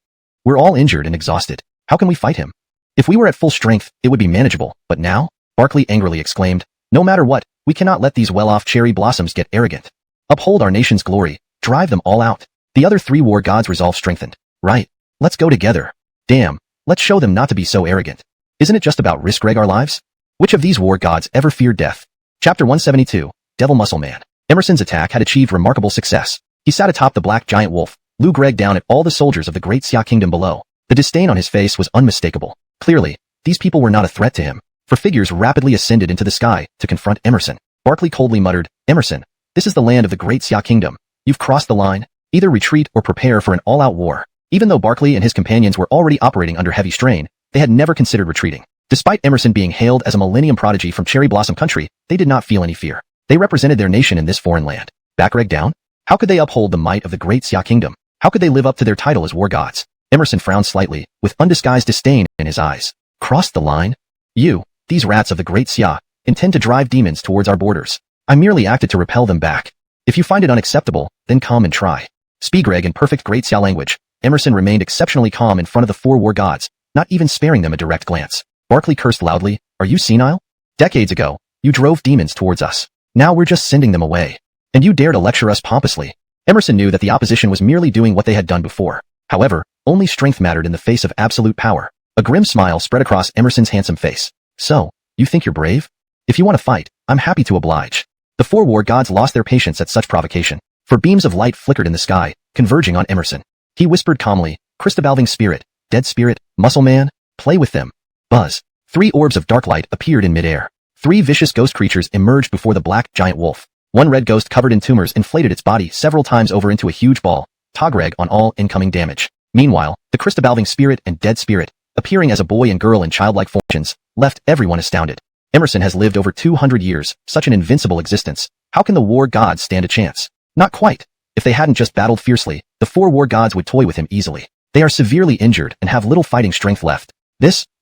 S1: We're all injured and exhausted. How can we fight him? If we were at full strength, it would be manageable, but now? Barkley angrily exclaimed. No matter what, we cannot let these well-off cherry blossoms get arrogant. Uphold our nation's glory, drive them all out. The other three war gods' resolve strengthened. Right, let's go together. Damn, let's show them not to be so arrogant. Isn't it just about risk our lives? Which of these war gods ever feared death? Chapter 172, Devil Muscle Man. Emerson's attack had achieved remarkable success. He sat atop the black giant wolf, Lou Greg down at all the soldiers of the great Xia kingdom below. The disdain on his face was unmistakable. Clearly, these people were not a threat to him. For figures rapidly ascended into the sky to confront Emerson. Barkley coldly muttered, Emerson, this is the land of the great Xia kingdom. You've crossed the line. Either retreat or prepare for an all-out war. Even though Barkley and his companions were already operating under heavy strain, they had never considered retreating. Despite Emerson being hailed as a millennium prodigy from Cherry Blossom Country, they did not feel any fear. They represented their nation in this foreign land. Backreg down? How could they uphold the might of the great Xia kingdom? How could they live up to their title as war gods? Emerson frowned slightly, with undisguised disdain in his eyes. Crossed the line? You, these rats of the great Xia, intend to drive demons towards our borders. I merely acted to repel them back. If you find it unacceptable, then come and try. Speagreg in perfect great Xia language, Emerson remained exceptionally calm in front of the four war gods, not even sparing them a direct glance. Barkley cursed loudly, Are you senile? Decades ago, you drove demons towards us. Now we're just sending them away. And you dare to lecture us pompously. Emerson knew that the opposition was merely doing what they had done before. However, only strength mattered in the face of absolute power. A grim smile spread across Emerson's handsome face. So, you think you're brave? If you want to fight, I'm happy to oblige. The four war gods lost their patience at such provocation, for beams of light flickered in the sky, converging on Emerson. He whispered calmly, Christabalving spirit, dead spirit, muscle man, play with them. Buzz. 3 orbs of dark light appeared in midair. 3 vicious ghost creatures emerged before the black giant wolf. One red ghost covered in tumors inflated its body several times over into a huge ball, Togreg on all incoming damage. Meanwhile, the Christabalving spirit and dead spirit, appearing as a boy and girl in childlike fortunes, left everyone astounded. Emerson has lived over 200 years, such an invincible existence. How can the war gods stand a chance? Not quite. If they hadn't just battled fiercely, the 4 war gods would toy with him easily. They are severely injured and have little fighting strength left.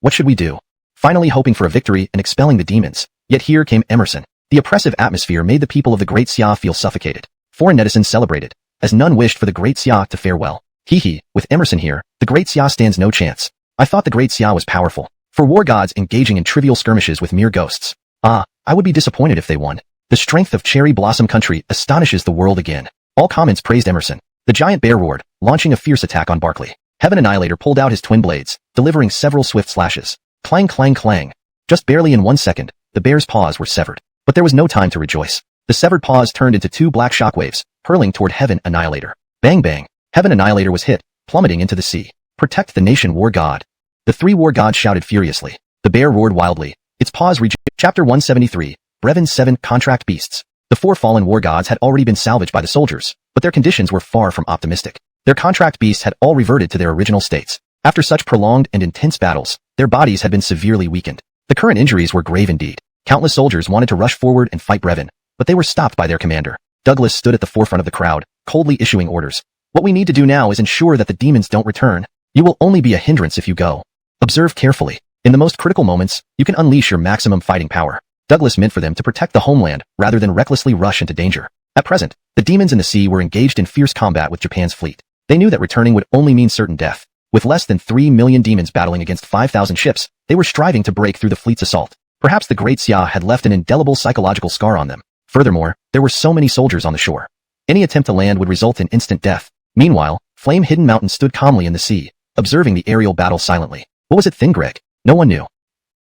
S1: What should we do? Finally hoping for a victory and expelling the demons. Yet here came Emerson. The oppressive atmosphere made the people of the great Xia feel suffocated. Foreign netizens celebrated, as none wished for the great Xia to fare well. Hee, with Emerson here, the great Xia stands no chance. I thought the great Xia was powerful. For war gods engaging in trivial skirmishes with mere ghosts. I would be disappointed if they won. The strength of Cherry Blossom Country astonishes the world again. All comments praised Emerson. The giant bear roared, launching a fierce attack on Barkley. Heaven Annihilator pulled out his twin blades, delivering several swift slashes. Clang clang clang. Just barely in 1 second, the bear's paws were severed. But there was no time to rejoice. The severed paws turned into 2 black shockwaves, hurling toward Heaven Annihilator. Bang bang. Heaven Annihilator was hit, plummeting into the sea. Protect the nation, war god. The 3 war gods shouted furiously. The bear roared wildly. Its paws reached. Chapter 173, Brevin's 7 Contract Beasts. The 4 fallen war gods had already been salvaged by the soldiers, but their conditions were far from optimistic. Their contract beasts had all reverted to their original states. After such prolonged and intense battles, their bodies had been severely weakened. The current injuries were grave indeed. Countless soldiers wanted to rush forward and fight Brevin, but they were stopped by their commander. Douglas stood at the forefront of the crowd, coldly issuing orders. What we need to do now is ensure that the demons don't return. You will only be a hindrance if you go. Observe carefully. In the most critical moments, you can unleash your maximum fighting power. Douglas meant for them to protect the homeland rather than recklessly rush into danger. At present, the demons in the sea were engaged in fierce combat with Japan's fleet. They knew that returning would only mean certain death. With less than 3 million demons battling against 5,000 ships, they were striving to break through the fleet's assault. Perhaps the great Xia had left an indelible psychological scar on them. Furthermore, there were so many soldiers on the shore. Any attempt to land would result in instant death. Meanwhile, Flame-Hidden Mountain stood calmly in the sea, observing the aerial battle silently. What was it, Greg? No one knew.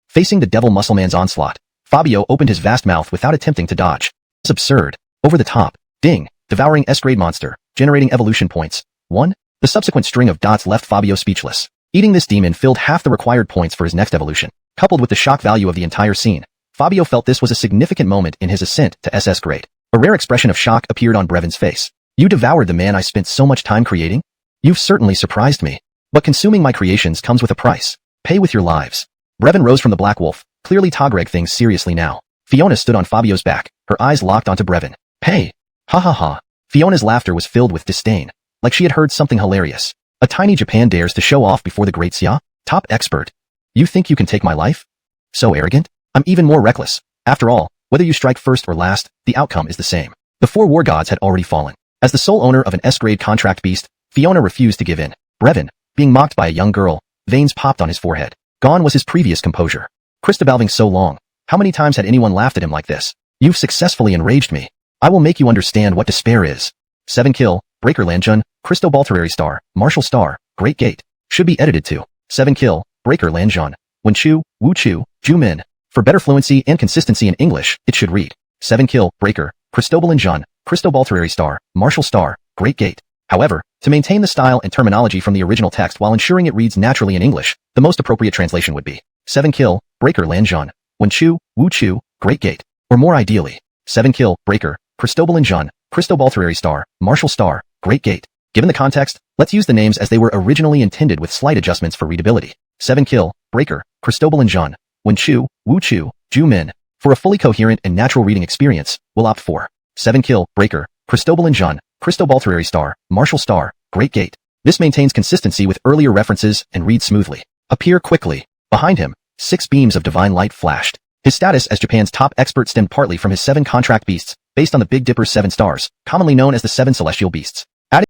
S1: Facing the Devil Muscle Man's onslaught, Fabio opened his vast mouth without attempting to dodge. It's absurd. Over the top. Ding. Devouring S-grade monster, generating evolution points. 1. The subsequent string of dots left Fabio speechless. Eating this demon filled half the required points for his next evolution. Coupled with the shock value of the entire scene, Fabio felt this was a significant moment in his ascent to SS grade. A rare expression of shock appeared on Brevin's face. You devoured the man I spent so much time creating? You've certainly surprised me. But consuming my creations comes with a price. Pay with your lives. Brevin rose from the Black Wolf, clearly Togreg things seriously now. Fiona stood on Fabio's back, her eyes locked onto Brevin. Hey! Ha ha ha. Fiona's laughter was filled with disdain, like she had heard something hilarious. A tiny Japan dares to show off before the great Xia? Top expert. You think you can take my life? So arrogant? I'm even more reckless. After all, whether you strike first or last, the outcome is the same. The 4 war gods had already fallen. As the sole owner of an S-grade contract beast, Fiona refused to give in. Brevin, being mocked by a young girl, veins popped on his forehead. Gone was his previous composure. Christobalving so long. How many times had anyone laughed at him like this? You've successfully enraged me. I will make you understand what despair is. 7 kill, Breaker Lanjun, Cristobalterary Star, Martial Star, Great Gate. Should be edited to 7 kill, Breaker Lanjun, Wen Chu, Wu Chu, Ju Min. For better fluency and consistency in English, it should read 7 kill, Breaker, Cristobalanjun, Cristobalterary Star, Martial Star, Great Gate. However, to maintain the style and terminology from the original text while ensuring it reads naturally in English, the most appropriate translation would be 7 kill, Breaker Lanjun, Wen Chu, Wu Chu, Great Gate. Or more ideally, 7 kill, Breaker, Cristobalanjun, Cristobalterary Star, Martial Star, Great Gate. Given the context, let's use the names as they were originally intended with slight adjustments for readability. 7 kill, Breaker, Cristobalanjun, Wen Chu, Wu Chu, Ju Min. For a fully coherent and natural reading experience, we'll opt for 7 kill, Breaker, Cristobalanjun, Cristobalterary Star, Martial Star, Great Gate. This maintains consistency with earlier references and reads smoothly. Appear quickly. Behind him, 6 beams of divine light flashed. His status as Japan's top expert stemmed partly from his 7 contract beasts, based on the Big Dipper's 7 stars, commonly known as the 7 celestial beasts. Adding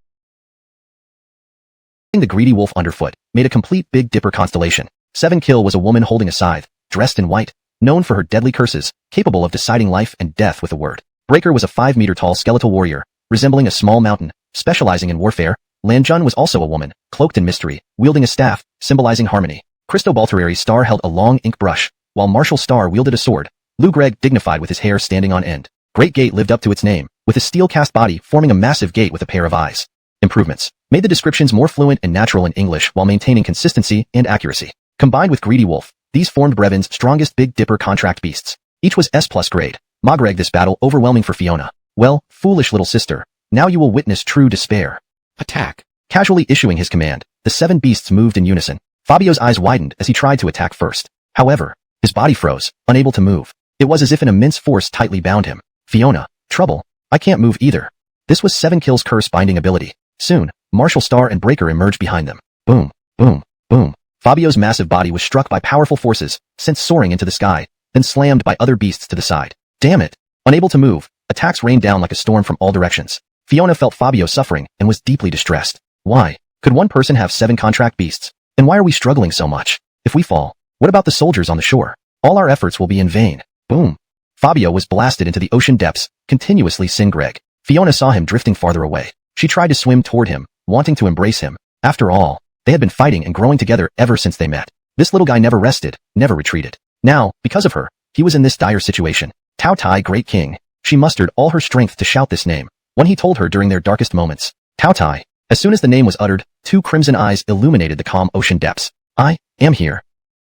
S1: the greedy wolf underfoot, made a complete Big Dipper constellation. 7 kill was a woman holding a scythe, dressed in white, known for her deadly curses, capable of deciding life and death with a word. Breaker was a 5-meter-tall skeletal warrior, resembling a small mountain, specializing in warfare. Lanjun was also a woman, cloaked in mystery, wielding a staff, symbolizing harmony. Cristobalterary Star held a long ink brush, while Martial Star wielded a sword. Lu Greg dignified with his hair standing on end. Great Gate lived up to its name, with a steel-cast body forming a massive gate with a pair of eyes. Improvements made the descriptions more fluent and natural in English while maintaining consistency and accuracy. Combined with Greedy Wolf, these formed Brevin's strongest Big Dipper contract beasts. Each was S+ grade. Magreg this battle overwhelming for Fiona. Well, foolish little sister, now you will witness true despair. Attack. Casually issuing his command, the 7 beasts moved in unison. Fabio's eyes widened as he tried to attack first. However, his body froze, unable to move. It was as if an immense force tightly bound him. Fiona, trouble. I can't move either. This was 7 kills curse binding ability. Soon, Martial Star and Breaker emerged behind them. Boom, boom, boom. Fabio's massive body was struck by powerful forces, sent soaring into the sky, then slammed by other beasts to the side. Damn it. Unable to move, attacks rained down like a storm from all directions. Fiona felt Fabio suffering and was deeply distressed. Why? Could one person have 7 contract beasts? And why are we struggling so much? If we fall, what about the soldiers on the shore? All our efforts will be in vain. Boom. Fabio was blasted into the ocean depths, continuously sin Greg. Fiona saw him drifting farther away. She tried to swim toward him, wanting to embrace him. After all, they had been fighting and growing together ever since they met. This little guy never rested, never retreated. Now, because of her, he was in this dire situation. Tao Tai Great King. She mustered all her strength to shout this name. When he told her during their darkest moments. Tao Tai. As soon as the name was uttered, 2 crimson eyes illuminated the calm ocean depths. I am here.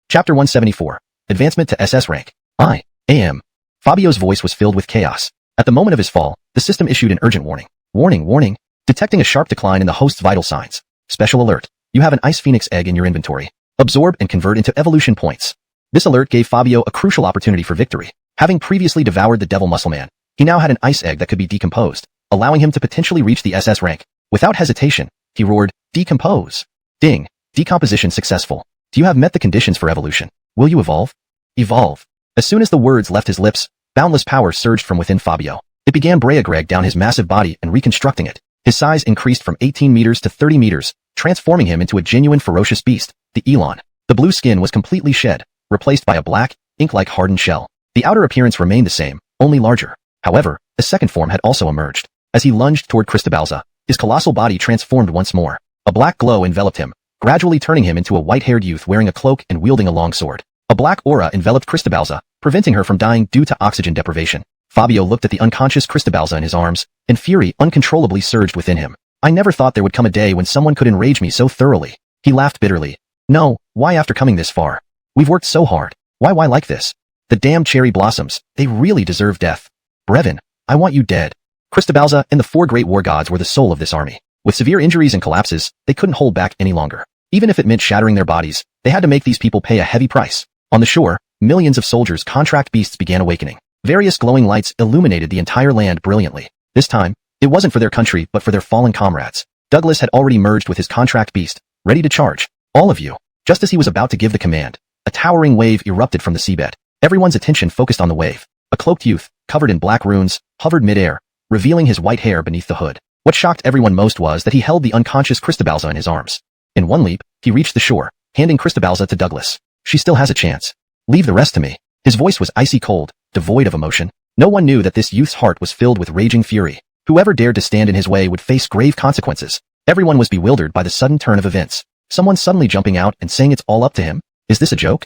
S1: Chapter 174. Advancement to SS rank. I am. Fabio's voice was filled with chaos. At the moment of his fall, the system issued an urgent warning. Warning, warning. Detecting a sharp decline in the host's vital signs. Special alert. You have an Ice Phoenix egg in your inventory. Absorb and convert into evolution points. This alert gave Fabio a crucial opportunity for victory. Having previously devoured the Devil Muscle Man, he now had an ice egg that could be decomposed, allowing him to potentially reach the SS rank. Without hesitation, he roared, decompose. Ding. Decomposition successful. Do you have met the conditions for evolution? Will you evolve? Evolve. As soon as the words left his lips, boundless power surged from within Fabio. It began Greg down his massive body and reconstructing it. His size increased from 18 meters to 30 meters, transforming him into a genuine ferocious beast, the Elon. The blue skin was completely shed, replaced by a black, ink-like hardened shell. The outer appearance remained the same, only larger. However, a second form had also emerged. As he lunged toward Cristobalza, his colossal body transformed once more. A black glow enveloped him, gradually turning him into a white-haired youth wearing a cloak and wielding a long sword. A black aura enveloped Cristobalza, preventing her from dying due to oxygen deprivation. Fabio looked at the unconscious Cristobalza in his arms, and fury uncontrollably surged within him. I never thought there would come a day when someone could enrage me so thoroughly. He laughed bitterly. No, why after coming this far? We've worked so hard. Why like this? The damn cherry blossoms, they really deserve death. Brevin, I want you dead. Cristobalza and the 4 great war gods were the soul of this army. With severe injuries and collapses, they couldn't hold back any longer. Even if it meant shattering their bodies, they had to make these people pay a heavy price. On the shore, millions of soldiers' contract beasts began awakening. Various glowing lights illuminated the entire land brilliantly. This time, it wasn't for their country but for their fallen comrades. Douglas had already merged with his contract beast, ready to charge. All of you. Just as he was about to give the command, a towering wave erupted from the seabed. Everyone's attention focused on the wave. A cloaked youth, covered in black runes, hovered midair, revealing his white hair beneath the hood. What shocked everyone most was that he held the unconscious Cristobalza in his arms. In one leap, he reached the shore, handing Cristobalza to Douglas. She still has a chance. Leave the rest to me. His voice was icy cold, devoid of emotion. No one knew that this youth's heart was filled with raging fury. Whoever dared to stand in his way would face grave consequences. Everyone was bewildered by the sudden turn of events. Someone suddenly jumping out and saying it's all up to him? Is this a joke?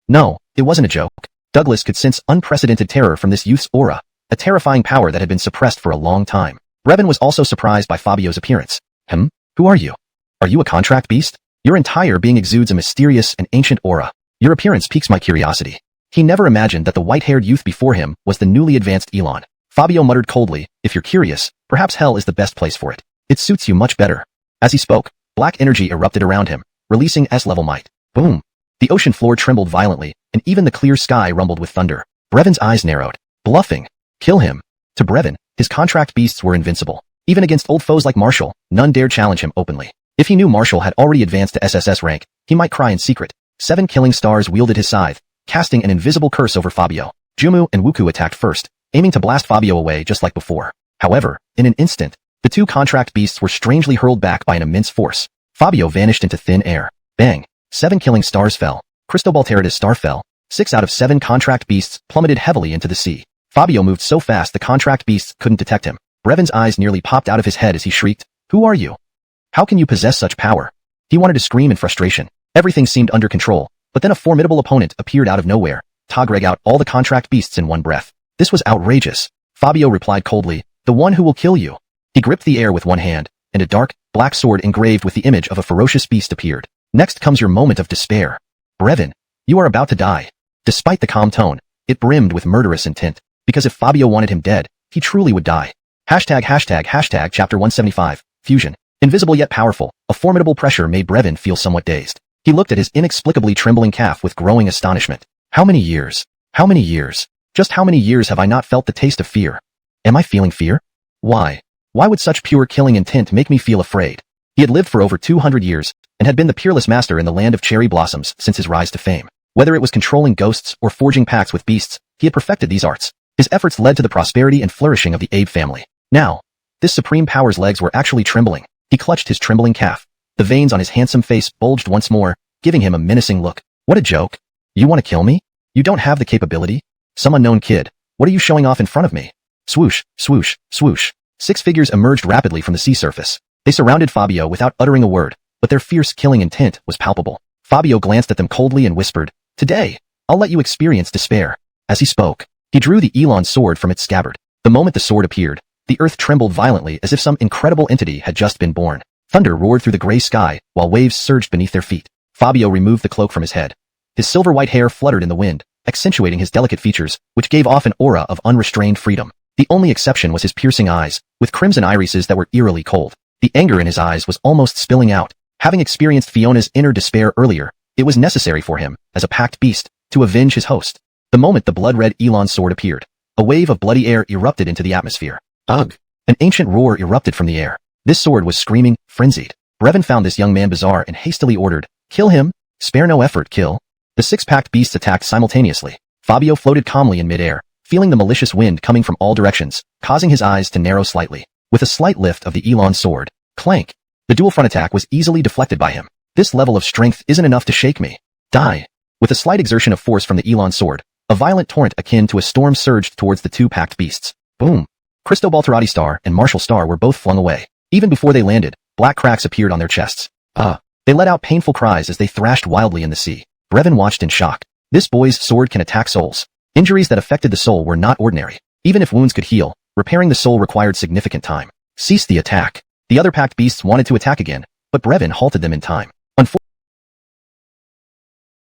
S1: No, it wasn't a joke. Douglas could sense unprecedented terror from this youth's aura, a terrifying power that had been suppressed for a long time. Brevin was also surprised by Fabio's appearance. Who are you? Are you a contract beast? Your entire being exudes a mysterious and ancient aura. Your appearance piques my curiosity. He never imagined that the white-haired youth before him was the newly advanced Elon. Fabio muttered coldly, if you're curious, perhaps hell is the best place for it. It suits you much better. As he spoke, black energy erupted around him, releasing S-level might. Boom! The ocean floor trembled violently, and even the clear sky rumbled with thunder. Brevin's eyes narrowed. Bluffing. Kill him. To Brevin, his contract beasts were invincible. Even against old foes like Marshall, none dared challenge him openly. If he knew Marshall had already advanced to SSS rank, he might cry in secret. 7 killing stars wielded his scythe, casting an invisible curse over Fabio. Jumu and Wuku attacked first, aiming to blast Fabio away just like before. However, in an instant, the two contract beasts were strangely hurled back by an immense force. Fabio vanished into thin air. Bang! 7 killing stars fell. Cristobalterida's star fell. 6 out of 7 contract beasts plummeted heavily into the sea. Fabio moved so fast the contract beasts couldn't detect him. Brevin's eyes nearly popped out of his head as he shrieked, "Who are you? How can you possess such power?" He wanted to scream in frustration. Everything seemed under control, but then a formidable opponent appeared out of nowhere. Togreg out all the contract beasts in one breath. This was outrageous. Fabio replied coldly, "The one who will kill you." He gripped the air with one hand, and a dark, black sword engraved with the image of a ferocious beast appeared. Next comes your moment of despair. Brevin, you are about to die. Despite the calm tone, it brimmed with murderous intent, because if Fabio wanted him dead, he truly would die. Hashtag chapter 175, Fusion. Invisible yet powerful, a formidable pressure made Brevin feel somewhat dazed. He looked at his inexplicably trembling calf with growing astonishment. How many years? How many years? Just how many years have I not felt the taste of fear? Am I feeling fear? Why? Why would such pure killing intent make me feel afraid? He had lived for over 200 years, and had been the peerless master in the land of cherry blossoms since his rise to fame. Whether it was controlling ghosts or forging pacts with beasts, he had perfected these arts. His efforts led to the prosperity and flourishing of the Abe family. Now, this supreme power's legs were actually trembling. He clutched his trembling calf. The veins on his handsome face bulged once more, giving him a menacing look. What a joke. You want to kill me? You don't have the capability? Some unknown kid. What are you showing off in front of me? Swoosh, swoosh, swoosh. 6 figures emerged rapidly from the sea surface. They surrounded Fabio without uttering a word, but their fierce killing intent was palpable. Fabio glanced at them coldly and whispered, "Today, I'll let you experience despair." As he spoke, he drew the Elon sword from its scabbard. The moment the sword appeared, the earth trembled violently as if some incredible entity had just been born. Thunder roared through the gray sky, while waves surged beneath their feet. Fabio removed the cloak from his head. His silver-white hair fluttered in the wind, accentuating his delicate features, which gave off an aura of unrestrained freedom. The only exception was his piercing eyes, with crimson irises that were eerily cold. The anger in his eyes was almost spilling out. Having experienced Fiona's inner despair earlier, it was necessary for him, as a packed beast, to avenge his host. The moment the blood-red Elon sword appeared, a wave of bloody air erupted into the atmosphere. Ugh! An ancient roar erupted from the air. This sword was screaming, frenzied. Brevin found this young man bizarre and hastily ordered, "Kill him! Spare no effort, kill!" The 6 packed beasts attacked simultaneously. Fabio floated calmly in midair, feeling the malicious wind coming from all directions, causing his eyes to narrow slightly. With a slight lift of the Elon sword, clank! The dual front attack was easily deflected by him. This level of strength isn't enough to shake me. Die! With a slight exertion of force from the Elon sword, a violent torrent akin to a storm surged towards the 2 packed beasts. Boom! Cristobalterati Star and Marshall Star were both flung away. Even before they landed, black cracks appeared on their chests. They let out painful cries as they thrashed wildly in the sea. Brevin watched in shock. This boy's sword can attack souls. Injuries that affected the soul were not ordinary. Even if wounds could heal, repairing the soul required significant time. Cease the attack. The other packed beasts wanted to attack again, but Brevin halted them in time.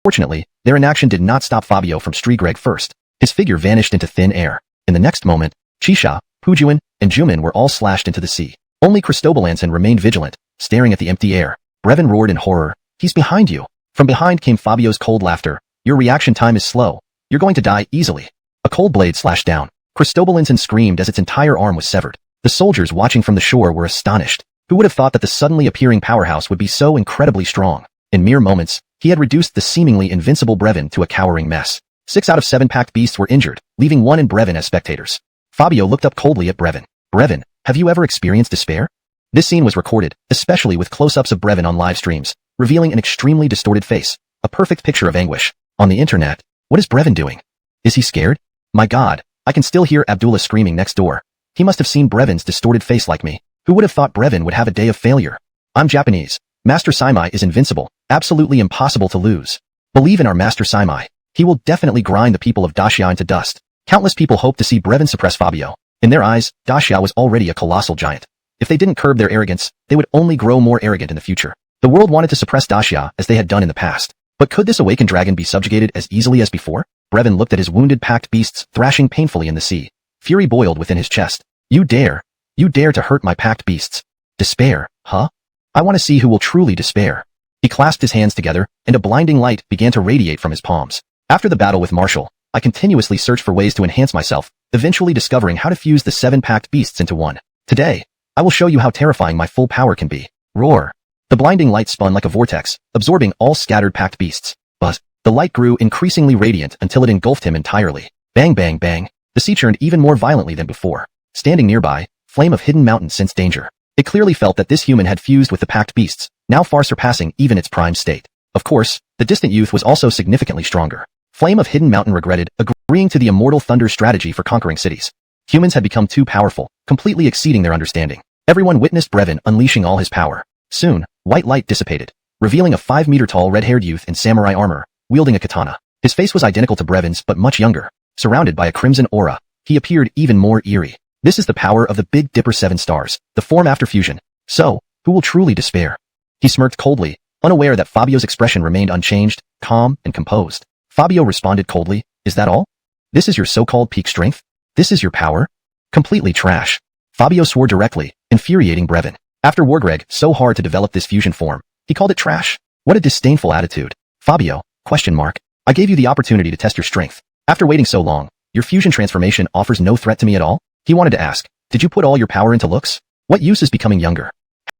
S1: Unfortunately, their inaction did not stop Fabio from Strigreg first. His figure vanished into thin air. In the next moment, Chisha, Pujuan, and Juman were all slashed into the sea. Only Cristobalanson remained vigilant, staring at the empty air. Brevin roared in horror, "He's behind you!" From behind came Fabio's cold laughter, Your reaction time is slow. You're going to die easily. A cold blade slashed down. Cristobalinson screamed as its entire arm was severed. The soldiers watching from the shore were astonished. Who would have thought that the suddenly appearing powerhouse would be so incredibly strong? In mere moments, he had reduced the seemingly invincible Brevin to a cowering mess. 6 out of 7 packed beasts were injured, leaving 1 and Brevin as spectators. Fabio looked up coldly at Brevin. Brevin, have you ever experienced despair? This scene was recorded, especially with close-ups of Brevin on live streams, revealing an extremely distorted face, a perfect picture of anguish. On the internet, what is Brevin doing? Is he scared? My God, I can still hear Abdullah screaming next door. He must have seen Brevin's distorted face like me. Who would have thought Brevin would have a day of failure? I'm Japanese. Master Saimai is invincible, absolutely impossible to lose. Believe in our Master Saimai. He will definitely grind the people of Daxia into dust. Countless people hoped to see Brevin suppress Fabio. In their eyes, Daxia was already a colossal giant. If they didn't curb their arrogance, they would only grow more arrogant in the future. The world wanted to suppress Daxia as they had done in the past. But could this awakened dragon be subjugated as easily as before? Brevin looked at his wounded packed beasts thrashing painfully in the sea. Fury boiled within his chest. You dare to hurt my packed beasts. Despair, huh? I want to see who will truly despair. He clasped his hands together, and a blinding light began to radiate from his palms. After the battle with Marshall, I continuously searched for ways to enhance myself, eventually discovering how to fuse the 7 packed beasts into one. Today, I will show you how terrifying my full power can be. Roar. The blinding light spun like a vortex, absorbing all scattered packed beasts. But the light grew increasingly radiant until it engulfed him entirely. Bang bang bang. The sea churned even more violently than before. Standing nearby, Flame of Hidden Mountain sensed danger. It clearly felt that this human had fused with the packed beasts, now far surpassing even its prime state. Of course, the distant youth was also significantly stronger. Flame of Hidden Mountain regretted agreeing to the Immortal Thunder strategy for conquering cities. Humans had become too powerful, completely exceeding their understanding. Everyone witnessed Brevin unleashing all his power. Soon, white light dissipated, revealing a 5-meter-tall red-haired youth in samurai armor, wielding a katana. His face was identical to Brevin's but much younger. Surrounded by a crimson aura, he appeared even more eerie. This is the power of the Big Dipper 7 stars, the form after fusion. So, who will truly despair? He smirked coldly, unaware that Fabio's expression remained unchanged, calm, and composed. Fabio responded coldly, is that all? This is your so-called peak strength? This is your power? Completely trash. Fabio swore directly, infuriating Brevin. After Wargreg so hard to develop this fusion form, he called it trash. What a disdainful attitude. Fabio, ? I gave you the opportunity to test your strength. After waiting so long, your fusion transformation offers no threat to me at all? He wanted to ask, did you put all your power into looks? What use is becoming younger?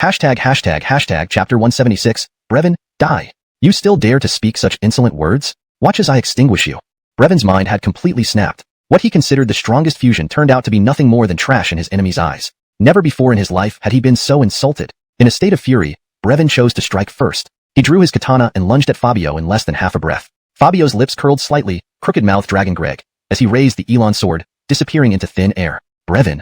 S1: Hashtag chapter 176, Brevin, die. You still dare to speak such insolent words? Watch as I extinguish you. Brevin's mind had completely snapped. What he considered the strongest fusion turned out to be nothing more than trash in his enemy's eyes. Never before in his life had he been so insulted. In a state of fury, Brevin chose to strike first. He drew his katana and lunged at Fabio in less than half a breath. Fabio's lips curled slightly, crooked mouth dragging Greg, as he raised the Elon sword, disappearing into thin air. Brevin.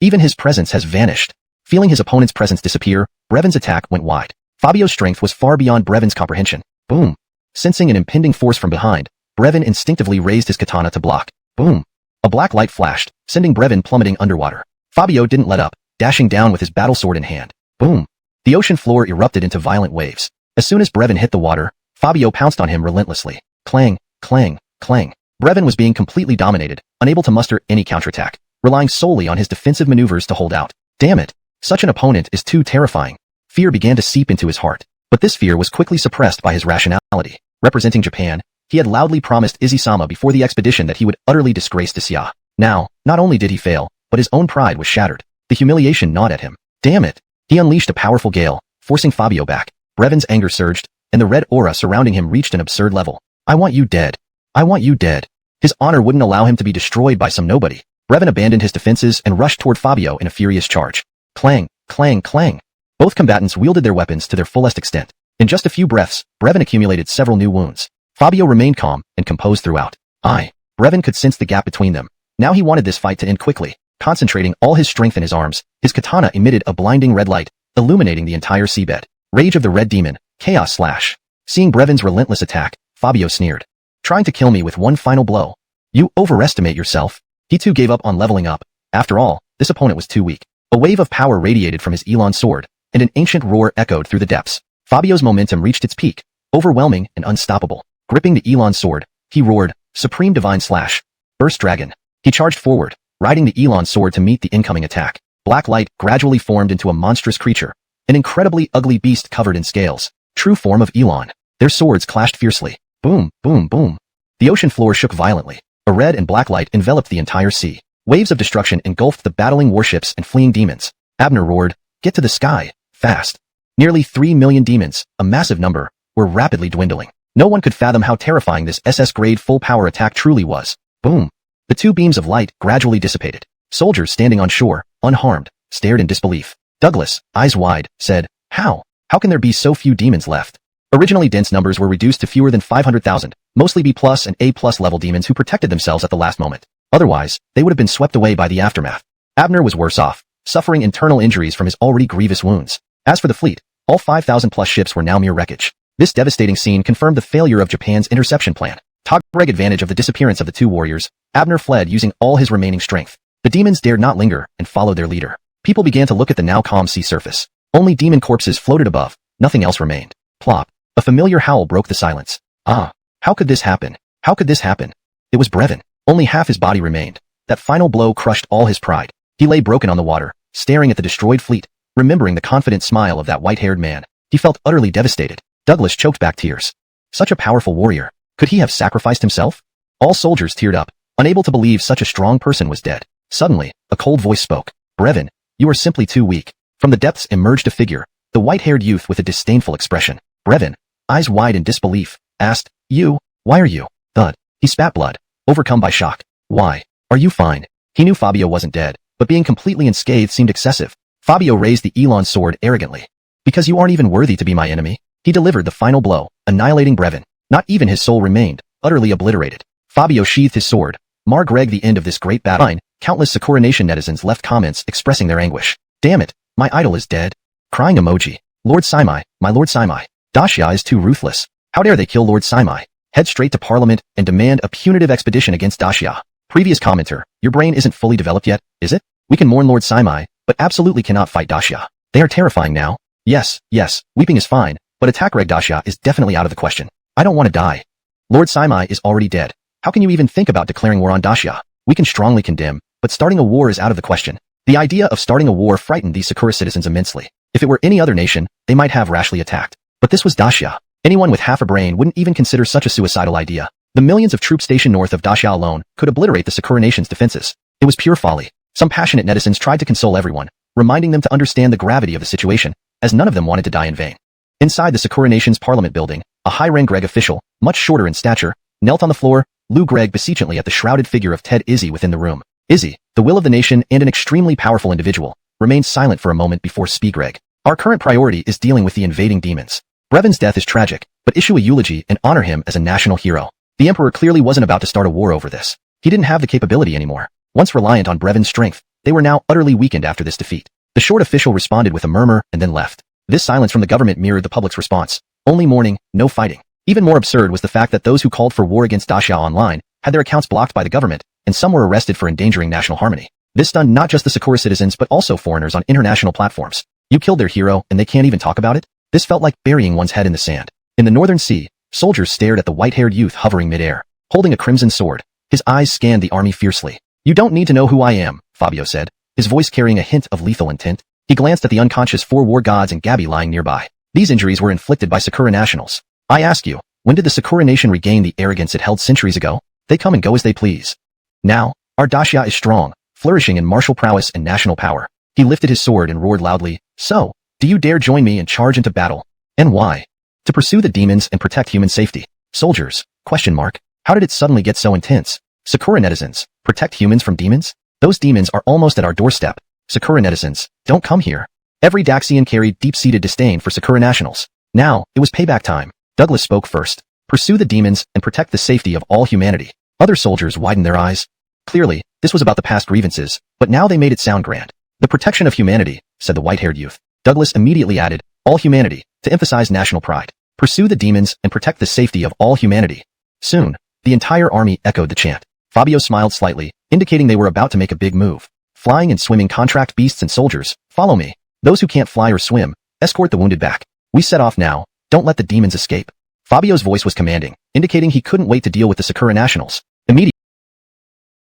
S1: Even his presence has vanished. Feeling his opponent's presence disappear, Brevin's attack went wide. Fabio's strength was far beyond Brevin's comprehension. Boom. Sensing an impending force from behind, Brevin instinctively raised his katana to block. Boom. A black light flashed, sending Brevin plummeting underwater. Fabio didn't let up, dashing down with his battle sword in hand. Boom. The ocean floor erupted into violent waves. As soon as Brevin hit the water, Fabio pounced on him relentlessly. Clang, clang, clang. Brevin was being completely dominated, unable to muster any counterattack, relying solely on his defensive maneuvers to hold out. Damn it. Such an opponent is too terrifying. Fear began to seep into his heart, but this fear was quickly suppressed by his rationality. Representing Japan, he had loudly promised Izzy-sama before the expedition that he would utterly disgrace Daxia. Now, not only did he fail, but his own pride was shattered. The humiliation gnawed at him. Damn it. He unleashed a powerful gale, forcing Fabio back. Brevin's anger surged, and the red aura surrounding him reached an absurd level. I want you dead. I want you dead. His honor wouldn't allow him to be destroyed by some nobody. Brevin abandoned his defenses and rushed toward Fabio in a furious charge. Clang, clang, clang. Both combatants wielded their weapons to their fullest extent. In just a few breaths, Brevin accumulated several new wounds. Fabio remained calm and composed throughout. Brevin could sense the gap between them. Now he wanted this fight to end quickly. Concentrating all his strength in his arms, his katana emitted a blinding red light, illuminating the entire seabed. Rage of the Red Demon, Chaos Slash. Seeing Brevin's relentless attack, Fabio sneered. Trying to kill me with one final blow. You overestimate yourself. He too gave up on leveling up. After all, this opponent was too weak. A wave of power radiated from his Elon sword, and an ancient roar echoed through the depths. Fabio's momentum reached its peak, overwhelming and unstoppable. Gripping the Elon sword, he roared, Supreme Divine Slash. Burst Dragon. He charged forward, riding the Elon sword to meet the incoming attack. Black light gradually formed into a monstrous creature, an incredibly ugly beast covered in scales. True form of Elon. Their swords clashed fiercely. Boom, boom, boom. The ocean floor shook violently. A red and black light enveloped the entire sea. Waves of destruction engulfed the battling warships and fleeing demons. Abner roared, "Get to the sky, fast." Nearly 3 million demons, a massive number, were rapidly dwindling. No one could fathom how terrifying this SS-grade full-power attack truly was. Boom. The two beams of light gradually dissipated. Soldiers standing on shore, unharmed, stared in disbelief. Douglas, eyes wide, said, "How? How can there be so few demons left?" Originally dense numbers were reduced to fewer than 500,000, mostly B+ and A+ level demons who protected themselves at the last moment. Otherwise, they would have been swept away by the aftermath. Abner was worse off, suffering internal injuries from his already grievous wounds. As for the fleet, all 5,000+ ships were now mere wreckage. This devastating scene confirmed the failure of Japan's interception plan. Taking advantage of the disappearance of the two warriors, Abner fled using all his remaining strength. The demons dared not linger and followed their leader. People began to look at the now calm sea surface. Only demon corpses floated above, nothing else remained. Plop. A familiar howl broke the silence. Ah, how could this happen? How could this happen? It was Brevin. Only half his body remained. That final blow crushed all his pride. He lay broken on the water, staring at the destroyed fleet, remembering the confident smile of that white-haired man. He felt utterly devastated. Douglas choked back tears. Such a powerful warrior. Could he have sacrificed himself? All soldiers teared up, unable to believe such a strong person was dead. Suddenly, a cold voice spoke. "Brevin, you are simply too weak." From the depths emerged a figure, the white-haired youth with a disdainful expression. Brevin, eyes wide in disbelief, asked, Why are you?" Thud. He spat blood, overcome by shock. "Why? Are you fine?" He knew Fabio wasn't dead, but being completely unscathed seemed excessive. Fabio raised the Elon sword arrogantly. "Because you aren't even worthy to be my enemy." He delivered the final blow, annihilating Brevin. Not even his soul remained, utterly obliterated. Fabio sheathed his sword. Greg, the end of this great battle. Countless Sakura Nation netizens left comments expressing their anguish. "Damn it, my idol is dead." Crying emoji. "Lord Saimai, my Lord Saimai. Dacia is too ruthless. How dare they kill Lord Saimai? Head straight to Parliament and demand a punitive expedition against Dacia." Previous commenter, "Your brain isn't fully developed yet, is it? We can mourn Lord Saimai, but absolutely cannot fight Dacia. They are terrifying now." Yes, weeping is fine, but attack Reg Dacia is definitely out of the question. I don't want to die. Lord Saimai is already dead. How can you even think about declaring war on Dacia? We can strongly condemn, but starting a war is out of the question. The idea of starting a war frightened these Sakura citizens immensely. If it were any other nation, they might have rashly attacked. But this was Dacia. Anyone with half a brain wouldn't even consider such a suicidal idea. The millions of troops stationed north of Dacia alone could obliterate the Sakura Nation's defenses. It was pure folly. Some passionate netizens tried to console everyone, reminding them to understand the gravity of the situation, as none of them wanted to die in vain. Inside the Sakura Nation's parliament building, a high-rank Greg official, much shorter in stature, knelt on the floor, Lou Greg beseechingly at the shrouded figure of Ted Izzy within the room. Izzy, the will of the nation and an extremely powerful individual, remained silent for a moment before speak. "Greg, our current priority is dealing with the invading demons. Brevin's death is tragic, but issue a eulogy and honor him as a national hero." The emperor clearly wasn't about to start a war over this. He didn't have the capability anymore. Once reliant on Brevin's strength, they were now utterly weakened after this defeat. The short official responded with a murmur and then left. This silence from the government mirrored the public's response. Only mourning, no fighting. Even more absurd was the fact that those who called for war against Dacia online had their accounts blocked by the government, and some were arrested for endangering national harmony. This stunned not just the Sakura citizens but also foreigners on international platforms. You killed their hero and they can't even talk about it? This felt like burying one's head in the sand. In the northern sea, soldiers stared at the white-haired youth hovering mid-air, holding a crimson sword. His eyes scanned the army fiercely. "You don't need to know who I am," Fabio said, his voice carrying a hint of lethal intent. He glanced at the unconscious four war gods and Gabby lying nearby. These injuries were inflicted by Sakura nationals. "I ask you, when did the Sakura nation regain the arrogance it held centuries ago? They come and go as they please. Now, our Dacia is strong, flourishing in martial prowess and national power." He lifted his sword and roared loudly, "So, do you dare join me and charge into battle? And why?" "To pursue the demons and protect human safety." "Soldiers? Question mark. How did it suddenly get so intense?" "Sakura netizens, protect humans from demons? Those demons are almost at our doorstep." "Sakura netizens, don't come here." Every Daxian carried deep-seated disdain for Sakura nationals. Now, it was payback time. Douglas spoke first. "Pursue the demons and protect the safety of all humanity." Other soldiers widened their eyes. Clearly, this was about the past grievances, but now they made it sound grand. "The protection of humanity," said the white-haired youth. Douglas immediately added, "all humanity," to emphasize national pride. "Pursue the demons and protect the safety of all humanity." Soon, the entire army echoed the chant. Fabio smiled slightly, indicating they were about to make a big move. "Flying and swimming contract beasts and soldiers, follow me. Those who can't fly or swim, escort the wounded back. We set off now, don't let the demons escape." Fabio's voice was commanding, indicating he couldn't wait to deal with the Sakura nationals. Immediately,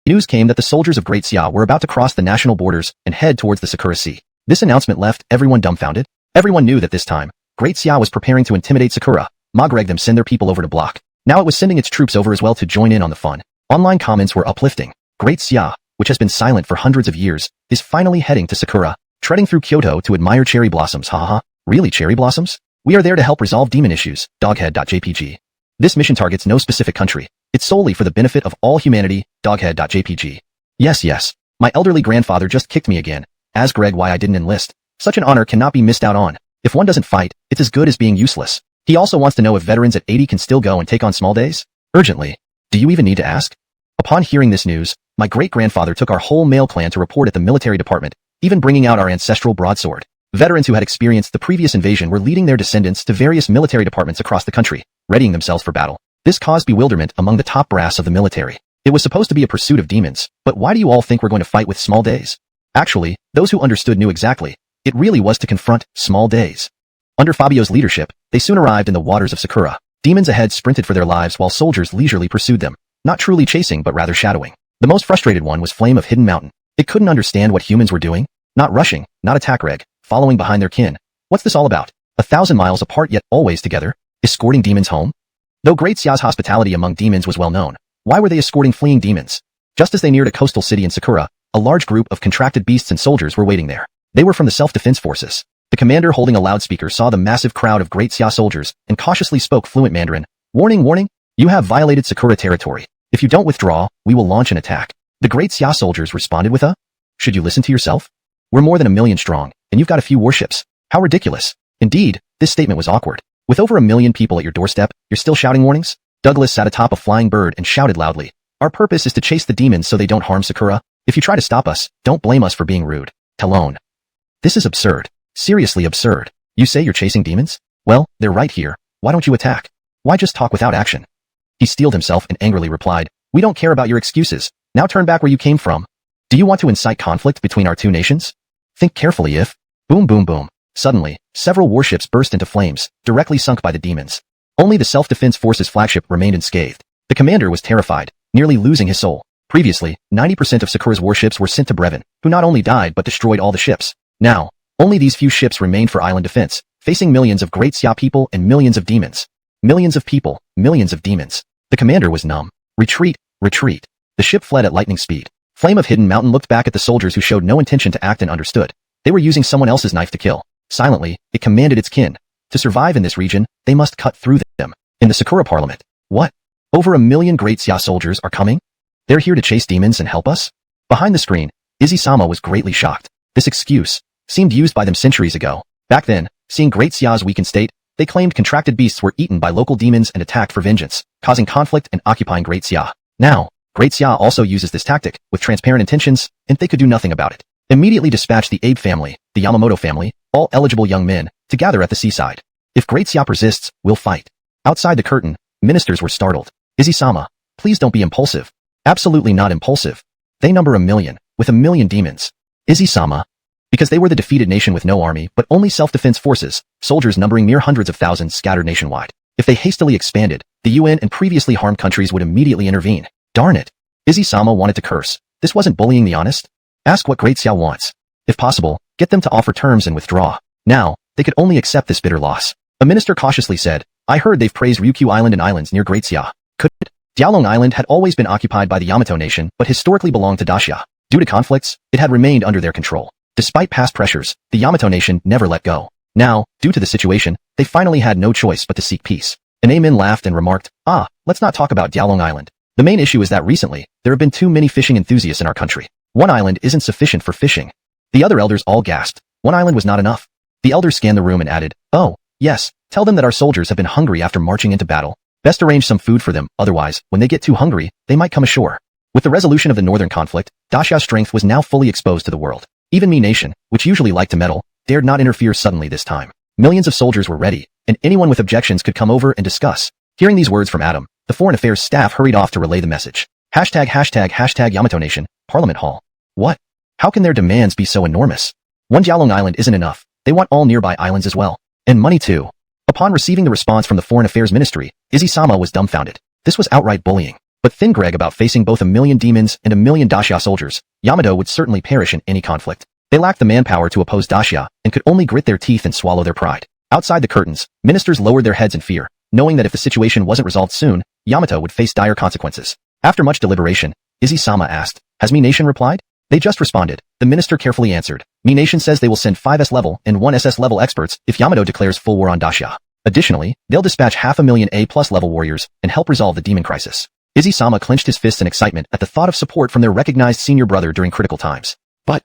S1: news came that the soldiers of Great Xia were about to cross the national borders and head towards the Sakura Sea. This announcement left everyone dumbfounded. Everyone knew that this time, Great Xia was preparing to intimidate Sakura, Greg them send their people over to block Now it was sending its troops over as well to join in on the fun. Online comments were uplifting. Great Xia, which has been silent for hundreds of years, is finally heading to Sakura, treading through Kyoto to admire cherry blossoms. Haha, really cherry blossoms? We are there to help resolve demon issues. Doghead.jpg. This mission targets no specific country. It's solely for the benefit of all humanity. Doghead.jpg. Yes. My elderly grandfather just kicked me again. Ask Greg why I didn't enlist. Such an honor cannot be missed out on. If one doesn't fight, it's as good as being useless. He also wants to know if veterans at 80 can still go and take on small days? Urgently. Do you even need to ask? Upon hearing this news, my great-grandfather took our whole male clan to report at the military department, even bringing out our ancestral broadsword. Veterans who had experienced the previous invasion were leading their descendants to various military departments across the country, readying themselves for battle. This caused bewilderment among the top brass of the military. It was supposed to be a pursuit of demons, but why do you all think we're going to fight with small days? Actually, those who understood knew exactly. It really was to confront small days. Under Fabio's leadership, they soon arrived in the waters of Sakura. Demons ahead sprinted for their lives while soldiers leisurely pursued them, not truly chasing but rather shadowing. The most frustrated one was Flame of Hidden Mountain. It couldn't understand what humans were doing. Not rushing, not attack reg, following behind their kin. What's this all about? 1,000 miles apart yet always together, escorting demons home? Though Great Xia's hospitality among demons was well known, why were they escorting fleeing demons? Just as they neared a coastal city in Sakura, a large group of contracted beasts and soldiers were waiting there. They were from the self-defense forces. The commander holding a loudspeaker saw the massive crowd of Great Xia soldiers and cautiously spoke fluent Mandarin. Warning, you have violated Sakura territory. If you don't withdraw, we will launch an attack. The Great Xia soldiers responded with a, should you listen to yourself? We're more than 1 million strong, and you've got a few warships. How ridiculous. Indeed, this statement was awkward. With over 1 million people at your doorstep, you're still shouting warnings? Douglas sat atop a flying bird and shouted loudly. Our purpose is to chase the demons so they don't harm Sakura. If you try to stop us, don't blame us for being rude. Talon. This is absurd. Seriously absurd. You say you're chasing demons? Well, they're right here. Why don't you attack? Why just talk without action? He steeled himself and angrily replied, we don't care about your excuses. Now turn back where you came from. Do you want to incite conflict between our two nations? Think carefully if... Boom boom boom. Suddenly, several warships burst into flames, directly sunk by the demons. Only the self-defense forces flagship remained unscathed. The commander was terrified, nearly losing his soul. Previously, 90% of Sakura's warships were sent to Brevin, who not only died but destroyed all the ships. Now, only these few ships remained for island defense, facing millions of Great Xia people and millions of demons. Millions of people, millions of demons. The commander was numb. Retreat. The ship fled at lightning speed. Flame of Hidden Mountain looked back at the soldiers who showed no intention to act and understood. They were using someone else's knife to kill. Silently, it commanded its kin. To survive in this region, they must cut through them. In the Sakura Parliament. What? Over 1 million Great Xia soldiers are coming? They're here to chase demons and help us? Behind the screen, Izzy-sama was greatly shocked. This excuse seemed used by them centuries ago. Back then, seeing Great Xia's weakened state, they claimed contracted beasts were eaten by local demons and attacked for vengeance, causing conflict and occupying Great Xia. Now, Great Xia also uses this tactic, with transparent intentions, and they could do nothing about it. Immediately dispatched the Abe family, the Yamamoto family, all eligible young men, to gather at the seaside. If Great Xia persists, we'll fight. Outside the curtain, ministers were startled. Izzy-sama, please don't be impulsive. Absolutely not impulsive. They number 1 million, with 1 million demons. Izzy-sama. Because they were the defeated nation with no army but only self-defense forces, soldiers numbering mere hundreds of thousands scattered nationwide. If they hastily expanded, the UN and previously harmed countries would immediately intervene. Darn it. Izzy-sama wanted to curse. This wasn't bullying the honest. Ask what Great Xia wants. If possible, get them to offer terms and withdraw. Now, they could only accept this bitter loss. A minister cautiously said, I heard they've praised Ryukyu Island and islands near Great Xia. Could it? Diaolong Island had always been occupied by the Yamato nation but historically belonged to Dacia. Due to conflicts, it had remained under their control. Despite past pressures, the Yamato nation never let go. Now, due to the situation, they finally had no choice but to seek peace. An Amin laughed and remarked, let's not talk about Diaolong Island. The main issue is that recently, there have been too many fishing enthusiasts in our country. One island isn't sufficient for fishing. The other elders all gasped. One island was not enough. The elders scanned the room and added, oh, yes, tell them that our soldiers have been hungry after marching into battle. Best arrange some food for them, otherwise, when they get too hungry, they might come ashore. With the resolution of the northern conflict, Dacia's strength was now fully exposed to the world. Even Mi Nation, which usually liked to meddle, dared not interfere suddenly this time. Millions of soldiers were ready, and anyone with objections could come over and discuss. Hearing these words from Adam, the foreign affairs staff hurried off to relay the message. Hashtag Yamato Nation, Parliament Hall. What? How can their demands be so enormous? One Diaolong Island isn't enough. They want all nearby islands as well. And money too. Upon receiving the response from the Foreign Affairs Ministry, Izzy-sama was dumbfounded. This was outright bullying. But Thin Greg about facing both 1 million demons and 1 million Dacia soldiers, Yamato would certainly perish in any conflict. They lacked the manpower to oppose Dacia, and could only grit their teeth and swallow their pride. Outside the curtains, ministers lowered their heads in fear. knowing that if the situation wasn't resolved soon, Yamato would face dire consequences. After much deliberation, Izzy-sama asked, "Has Mi Nation replied?" They just responded. The minister carefully answered, "Mi Nation says they will send 5 S-level and 1 SS-level experts if Yamato declares full war on Dacia. Additionally, they'll dispatch 500,000 A+ level warriors and help resolve the demon crisis." Izzy-sama clenched his fists in excitement at the thought of support from their recognized senior brother during critical times. But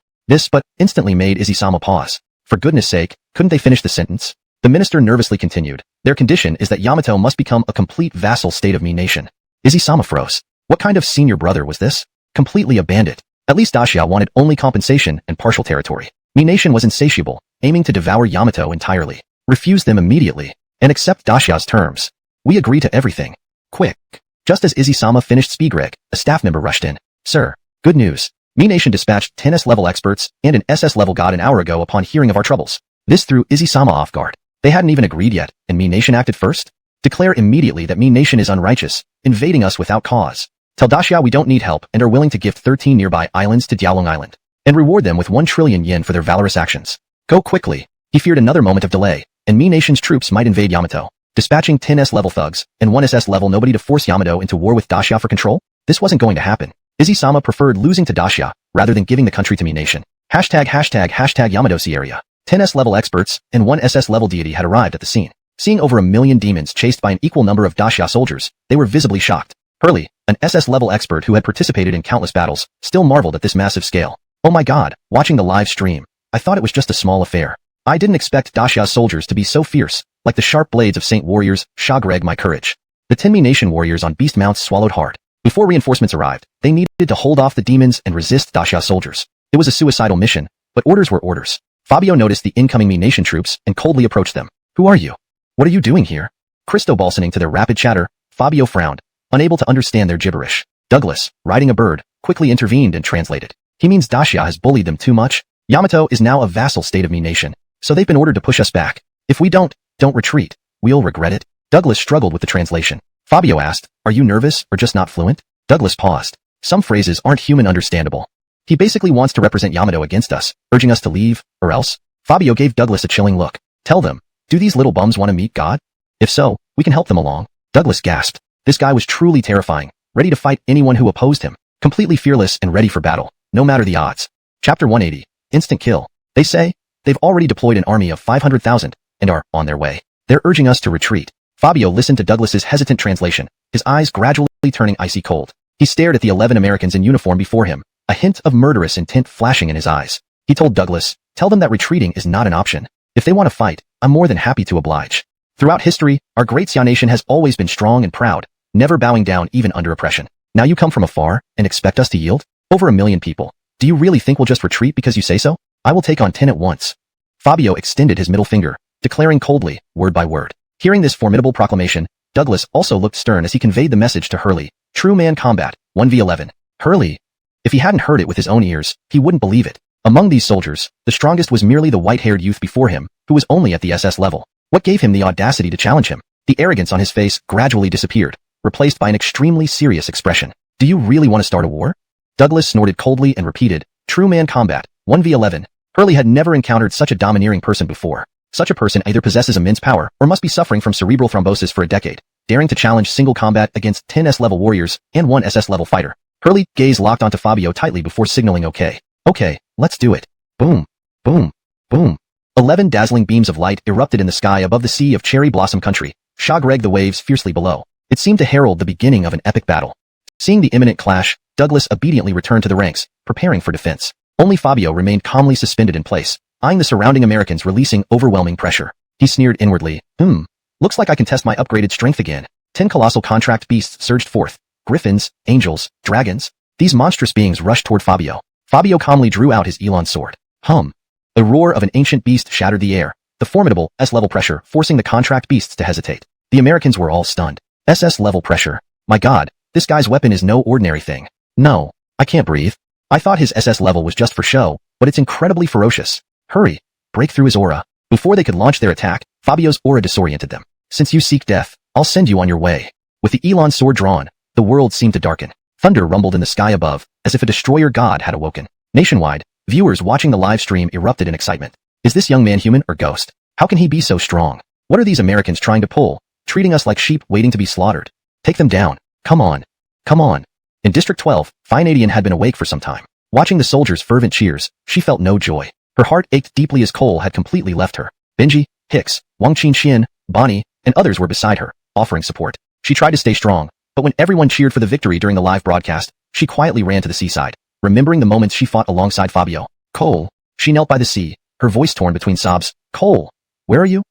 S1: instantly made Izzy-sama pause. For goodness sake, couldn't they finish the sentence? The minister nervously continued, "Their condition is that Yamato must become a complete vassal state of Mi Nation." Izzy-sama froze. What kind of senior brother was this? Completely a bandit. At least Dacia wanted only compensation and partial territory. Mi Nation was insatiable, aiming to devour Yamato entirely. Refuse them immediately, and accept Dacia's terms. "We agree to everything. Quick." Just as Izzy-sama finished Spigreg, a staff member rushed in. "Sir, good news. Mi Nation dispatched 10 S-level experts and an SS-level god an hour ago upon hearing of our troubles." This threw Izzy-sama off guard. They hadn't even agreed yet, and Mi Nation acted first? Declare immediately that Mi Nation is unrighteous, invading us without cause. Tell Dacia we don't need help and are willing to gift 13 nearby islands to Diaolong Island, and reward them with 1 trillion yen for their valorous actions. Go quickly. He feared another moment of delay, and Mi Nation's troops might invade Yamato, dispatching 10 S-level thugs and 1 SS-level nobody to force Yamato into war with Dacia for control. This wasn't going to happen. Izzy-sama preferred losing to Dacia rather than giving the country to Mi Nation. #### Yamato Sea area. 10 S-level experts and 1 SS-level deity had arrived at the scene. Seeing over 1 million demons chased by an equal number of Dacia soldiers, they were visibly shocked. Hurley, an SS-level expert who had participated in countless battles, still marveled at this massive scale. "Oh my god, watching the live stream. I thought it was just a small affair. I didn't expect Dacia's soldiers to be so fierce, like the sharp blades of Saint Warriors. Shagreg my courage." The 10 Mi Nation warriors on beast mounts swallowed hard. Before reinforcements arrived, they needed to hold off the demons and resist Dacia's soldiers. It was a suicidal mission, but orders were orders. Fabio noticed the incoming Mi Nation troops and coldly approached them. "Who are you? What are you doing here?" Cristobalsoning to their rapid chatter, Fabio frowned, unable to understand their gibberish. Douglas, riding a bird, quickly intervened and translated. "He means Dacia has bullied them too much. Yamato is now a vassal state of Mi Nation, so they've been ordered to push us back. If we don't retreat, we'll regret it." Douglas struggled with the translation. Fabio asked, "Are you nervous or just not fluent?" Douglas paused. Some phrases aren't human understandable. He basically wants to represent Yamato against us, urging us to leave, or else. Fabio gave Douglas a chilling look. "Tell them, do these little bums want to meet God? If so, we can help them along." Douglas gasped. This guy was truly terrifying, ready to fight anyone who opposed him, completely fearless and ready for battle, no matter the odds. Chapter 180. Instant kill. They say they've already deployed an army of 500,000 and are on their way. They're urging us to retreat. Fabio listened to Douglas's hesitant translation, his eyes gradually turning icy cold. He stared at the 11 Americans in uniform before him, a hint of murderous intent flashing in his eyes. He told Douglas, "Tell them that retreating is not an option. If they want to fight, I'm more than happy to oblige." Throughout history, our great Xia nation has always been strong and proud, never bowing down even under oppression. Now you come from afar and expect us to yield? Over 1 million people. Do you really think we'll just retreat because you say so? I will take on 10 at once. Fabio extended his middle finger, declaring coldly, word by word. Hearing this formidable proclamation, Douglas also looked stern as he conveyed the message to Hurley. True man combat, 1v11. Hurley. If he hadn't heard it with his own ears, he wouldn't believe it. Among these soldiers, the strongest was merely the white-haired youth before him, who was only at the SS level. What gave him the audacity to challenge him? The arrogance on his face gradually disappeared, replaced by an extremely serious expression. "Do you really want to start a war?" Douglas snorted coldly and repeated, "True man combat, 1v11. Hurley had never encountered such a domineering person before. Such a person either possesses immense power or must be suffering from cerebral thrombosis for a decade, daring to challenge single combat against 10 S-level warriors and 1 SS-level fighter. Hurley's gaze locked onto Fabio tightly before signaling okay. "Okay, let's do it." Boom, boom, boom. 11 dazzling beams of light erupted in the sky above the sea of cherry blossom country, shagreg the waves fiercely below. It seemed to herald the beginning of an epic battle. Seeing the imminent clash, Douglas obediently returned to the ranks, preparing for defense. Only Fabio remained calmly suspended in place, eyeing the surrounding Americans releasing overwhelming pressure. He sneered inwardly, looks like I can test my upgraded strength again. 10 colossal contract beasts surged forth. Griffins, angels, dragons. These monstrous beings rushed toward Fabio. Fabio calmly drew out his Elon sword. A roar of an ancient beast shattered the air, the formidable S-level pressure forcing the contract beasts to hesitate. The Americans were all stunned. SS-level pressure. My god, this guy's weapon is no ordinary thing. No, I can't breathe. I thought his SS level was just for show, but it's incredibly ferocious. Hurry, break through his aura. Before they could launch their attack, Fabio's aura disoriented them. Since you seek death, I'll send you on your way. With the Elon sword drawn, the world seemed to darken. Thunder rumbled in the sky above, as if a destroyer god had awoken. Nationwide, viewers watching the live stream erupted in excitement. Is this young man human or ghost? How can he be so strong? What are these Americans trying to pull? treating us like sheep waiting to be slaughtered. Take them down. Come on. Come on. In District 12, Finadian had been awake for some time. Watching the soldiers' fervent cheers, she felt no joy. Her heart ached deeply as Cole had completely left her. Benji, Hicks, Wang Qinxian, Bonnie, and others were beside her, offering support. She tried to stay strong, but when everyone cheered for the victory during the live broadcast, she quietly ran to the seaside, remembering the moments she fought alongside Fabio. Cole. She knelt by the sea, her voice torn between sobs. Cole. Where are you?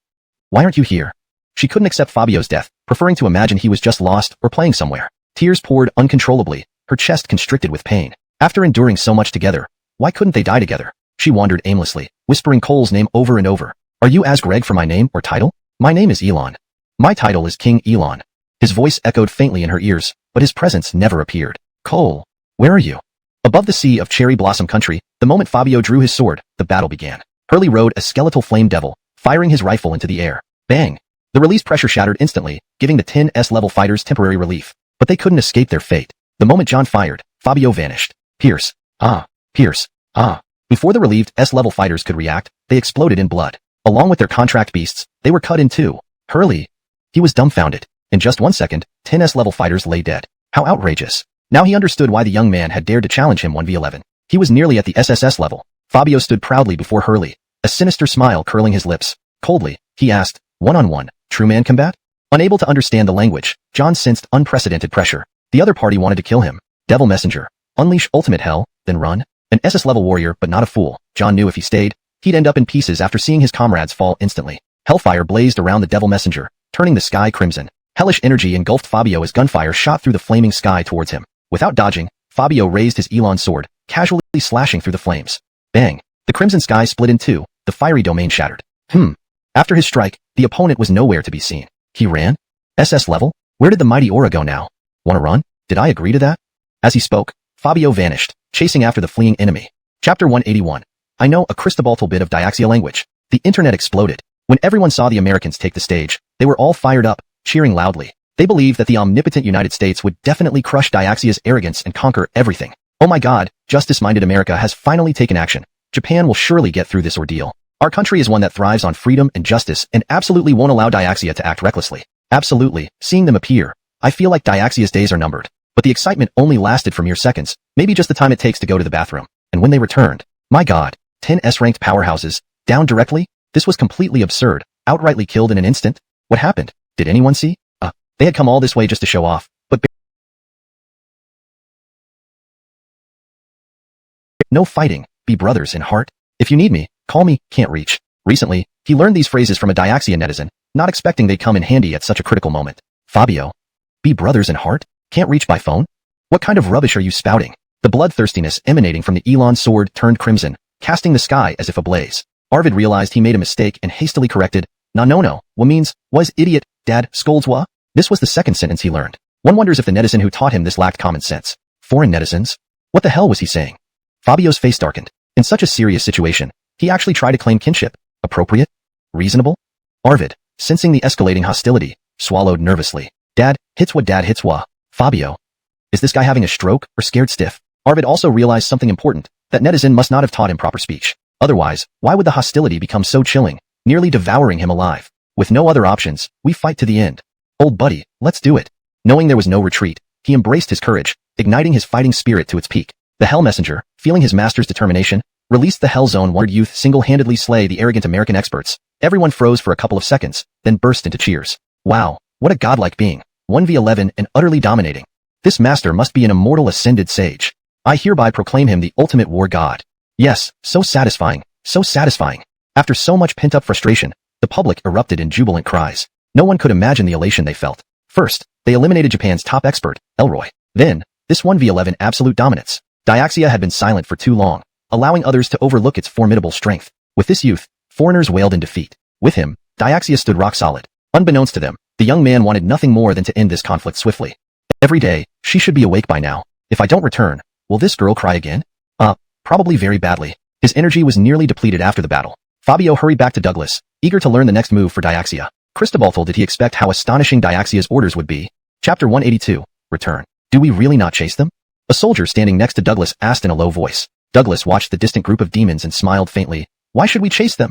S1: Why aren't you here? She couldn't accept Fabio's death, preferring to imagine he was just lost or playing somewhere. Tears poured uncontrollably, her chest constricted with pain. After enduring so much together, why couldn't they die together? She wandered aimlessly, whispering Cole's name over and over. Are you as Greg for my name or title? My name is Elon. My title is King Elon. His voice echoed faintly in her ears, but his presence never appeared. Cole. Where are you? Above the sea of cherry blossom country, the moment Fabio drew his sword, the battle began. Hurley rode a skeletal flame devil, firing his rifle into the air. Bang! The release pressure shattered instantly, giving the 10S level fighters temporary relief. But they couldn't escape their fate. The moment John fired, Fabio vanished. Pierce. Ah. Pierce. Ah. Before the relieved S-level fighters could react, they exploded in blood. Along with their contract beasts, they were cut in two. Hurley. He was dumbfounded. In just 1 second, 10S level fighters lay dead. How outrageous. Now he understood why the young man had dared to challenge him 1v11. He was nearly at the SSS level. Fabio stood proudly before Hurley, a sinister smile curling his lips. Coldly, he asked, one-on-one, true man combat? Unable to understand the language, John sensed unprecedented pressure. The other party wanted to kill him. Devil Messenger. Unleash ultimate hell, then run? An SS-level warrior but not a fool. John knew if he stayed, he'd end up in pieces after seeing his comrades fall instantly. Hellfire blazed around the Devil Messenger, turning the sky crimson. Hellish energy engulfed Fabio as gunfire shot through the flaming sky towards him. Without dodging, Fabio raised his Elon sword, casually slashing through the flames. Bang! The crimson sky split in two, the fiery domain shattered. After his strike, the opponent was nowhere to be seen. He ran? SS level? Where did the mighty aura go now? Wanna run? Did I agree to that? As he spoke, Fabio vanished, chasing after the fleeing enemy. Chapter 181. I know a Cristobaltal bit of Diaxia language. The internet exploded. When everyone saw the Americans take the stage, they were all fired up, cheering loudly. They believed that the omnipotent United States would definitely crush Diaxia's arrogance and conquer everything. Oh my god, justice-minded America has finally taken action. Japan will surely get through this ordeal. Our country is one that thrives on freedom and justice and absolutely won't allow Diaxia to act recklessly. Absolutely, seeing them appear, I feel like Diaxia's days are numbered. But the excitement only lasted for mere seconds, maybe just the time it takes to go to the bathroom. And when they returned, my god, 10 S-ranked powerhouses, down directly? This was completely absurd, outrightly killed in an instant? What happened? Did anyone see? They had come all this way just to show off, but no fighting, be brothers in heart. If you need me, call me, can't reach. Recently, he learned these phrases from a Diaxia netizen, not expecting they'd come in handy at such a critical moment. Fabio. Be brothers in heart? Can't reach by phone? What kind of rubbish are you spouting? The bloodthirstiness emanating from the Elon sword turned crimson, casting the sky as if ablaze. Arvid realized he made a mistake and hastily corrected, no, what means, was idiot, dad, scolds wa? This was the second sentence he learned. One wonders if the netizen who taught him this lacked common sense. Foreign netizens? What the hell was he saying? Fabio's face darkened. In such a serious situation, he actually tried to claim kinship. Appropriate? Reasonable? Arvid, sensing the escalating hostility, swallowed nervously. Dad, hits what dad hits wa. Fabio. Is this guy having a stroke or scared stiff? Arvid also realized something important, that netizen must not have taught him proper speech. Otherwise, why would the hostility become so chilling, nearly devouring him alive? With no other options, we fight to the end. Old buddy, let's do it. Knowing there was no retreat, he embraced his courage, igniting his fighting spirit to its peak. The Hell Messenger, feeling his master's determination, released the Hell Zone. Wanted youth single-handedly slay the arrogant American experts. Everyone froze for a couple of seconds, then burst into cheers. Wow, what a godlike being. 1v11 and utterly dominating. This master must be an immortal ascended sage. I hereby proclaim him the ultimate war god. Yes, so satisfying, so satisfying. After so much pent-up frustration, the public erupted in jubilant cries. No one could imagine the elation they felt. First, they eliminated Japan's top expert, Elroy. Then, this 1v11 absolute dominance. Diaxia had been silent for too long, allowing others to overlook its formidable strength. With this youth, foreigners wailed in defeat. With him, Diaxia stood rock solid. Unbeknownst to them, the young man wanted nothing more than to end this conflict swiftly. Every day, she should be awake by now. If I don't return, will this girl cry again? Probably very badly. His energy was nearly depleted after the battle. Fabio hurried back to Douglas, eager to learn the next move for Diaxia. Cristobaltal did he expect how astonishing Diaxia's orders would be. Chapter 182. Return. Do we really not chase them? A soldier standing next to Douglas asked in a low voice. Douglas watched the distant group of demons and smiled faintly. Why should we chase them?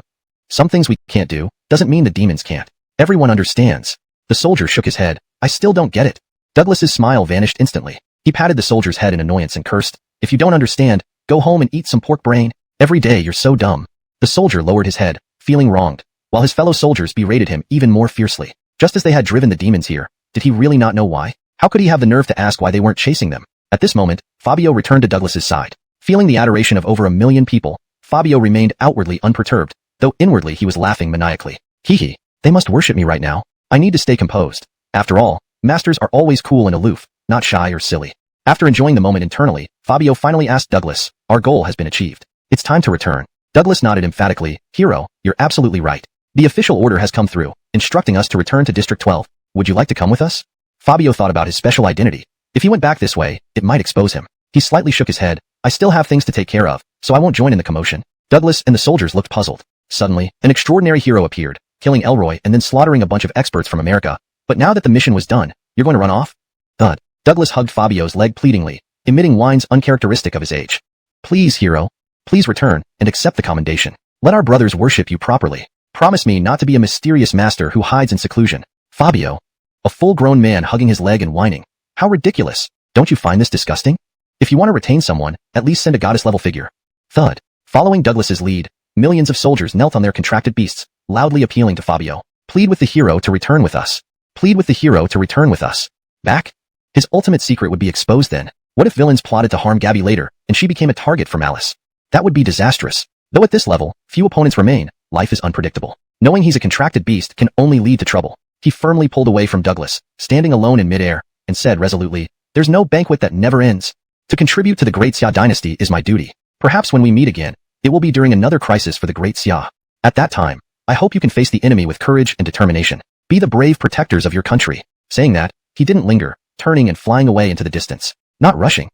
S1: Some things we can't do, doesn't mean the demons can't. Everyone understands. The soldier shook his head. I still don't get it. Douglas's smile vanished instantly. He patted the soldier's head in annoyance and cursed. If you don't understand, go home and eat some pork brain. Every day you're so dumb. The soldier lowered his head, feeling wronged, while his fellow soldiers berated him even more fiercely. Just as they had driven the demons here, did he really not know why? How could he have the nerve to ask why they weren't chasing them? At this moment, Fabio returned to Douglas's side. Feeling the adoration of over 1 million people, Fabio remained outwardly unperturbed, though inwardly he was laughing maniacally. Hee, they must worship me right now. I need to stay composed. After all, masters are always cool and aloof, not shy or silly. After enjoying the moment internally, Fabio finally asked Douglas, our goal has been achieved. It's time to return. Douglas nodded emphatically. Hero, you're absolutely right. The official order has come through, instructing us to return to District 12. Would you like to come with us? Fabio thought about his special identity. If he went back this way, it might expose him. He slightly shook his head. I still have things to take care of, so I won't join in the commotion. Douglas and the soldiers looked puzzled. Suddenly, an extraordinary hero appeared, killing Elroy and then slaughtering a bunch of experts from America. But now that the mission was done, you're going to run off? Thud. Douglas hugged Fabio's leg pleadingly, emitting whines uncharacteristic of his age. Please, hero. Please return and accept the commendation. Let our brothers worship you properly. Promise me not to be a mysterious master who hides in seclusion. Fabio. A full-grown man hugging his leg and whining. How ridiculous. Don't you find this disgusting? If you want to retain someone, at least send a goddess-level figure. Thud. Following Douglas's lead, millions of soldiers knelt on their contracted beasts, loudly appealing to Fabio. Plead with the hero to return with us. Plead with the hero to return with us. Back? His ultimate secret would be exposed then. What if villains plotted to harm Gabby later, and she became a target for malice? That would be disastrous. Though at this level, few opponents remain, life is unpredictable. Knowing he's a contracted beast can only lead to trouble. He firmly pulled away from Douglas, standing alone in midair, and said resolutely, there's no banquet that never ends. To contribute to the Great Xia dynasty is my duty. Perhaps when we meet again, it will be during another crisis for the Great Xia. At that time, I hope you can face the enemy with courage and determination. Be the brave protectors of your country. Saying that, he didn't linger, turning and flying away into the distance. Not rushing.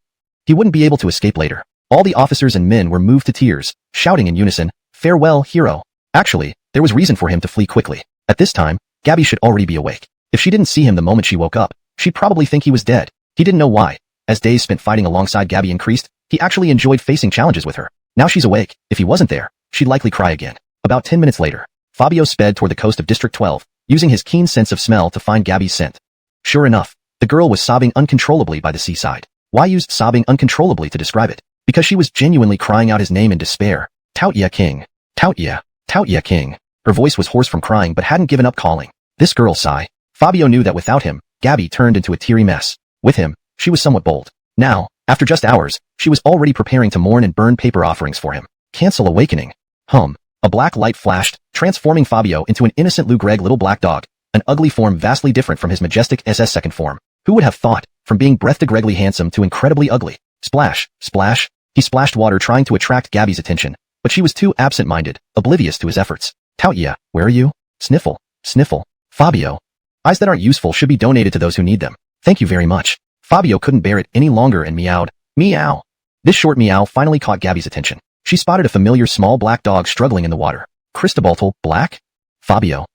S1: He wouldn't be able to escape later. All the officers and men were moved to tears, shouting in unison, farewell, hero. Actually, there was reason for him to flee quickly. At this time, Gabby should already be awake. If she didn't see him the moment she woke up, she'd probably think he was dead. He didn't know why. As days spent fighting alongside Gabby increased, he actually enjoyed facing challenges with her. Now she's awake. If he wasn't there, she'd likely cry again. About 10 minutes later, Fabio sped toward the coast of District 12, using his keen sense of smell to find Gabby's scent. Sure enough, the girl was sobbing uncontrollably by the seaside. Why use sobbing uncontrollably to describe it? Because she was genuinely crying out his name in despair. Taotia King. Taotia. Taotia King. Her voice was hoarse from crying but hadn't given up calling. This girl sigh. Fabio knew that without him, Gabby turned into a teary mess. With him, she was somewhat bold. Now, after just hours, she was already preparing to mourn and burn paper offerings for him. Cancel awakening. A black light flashed, transforming Fabio into an innocent Lou Gregg little black dog, an ugly form vastly different from his majestic SS second form. Who would have thought, from being breathtakingly handsome to incredibly ugly? Splash, splash. He splashed water trying to attract Gabby's attention, but she was too absent-minded, oblivious to his efforts. Taotia, where are you? Sniffle, sniffle. Fabio. Eyes that aren't useful should be donated to those who need them. Thank you very much. Fabio couldn't bear it any longer and meowed. Meow. This short meow finally caught Gabby's attention. She spotted a familiar small black dog struggling in the water. Cristobal Black? Fabio.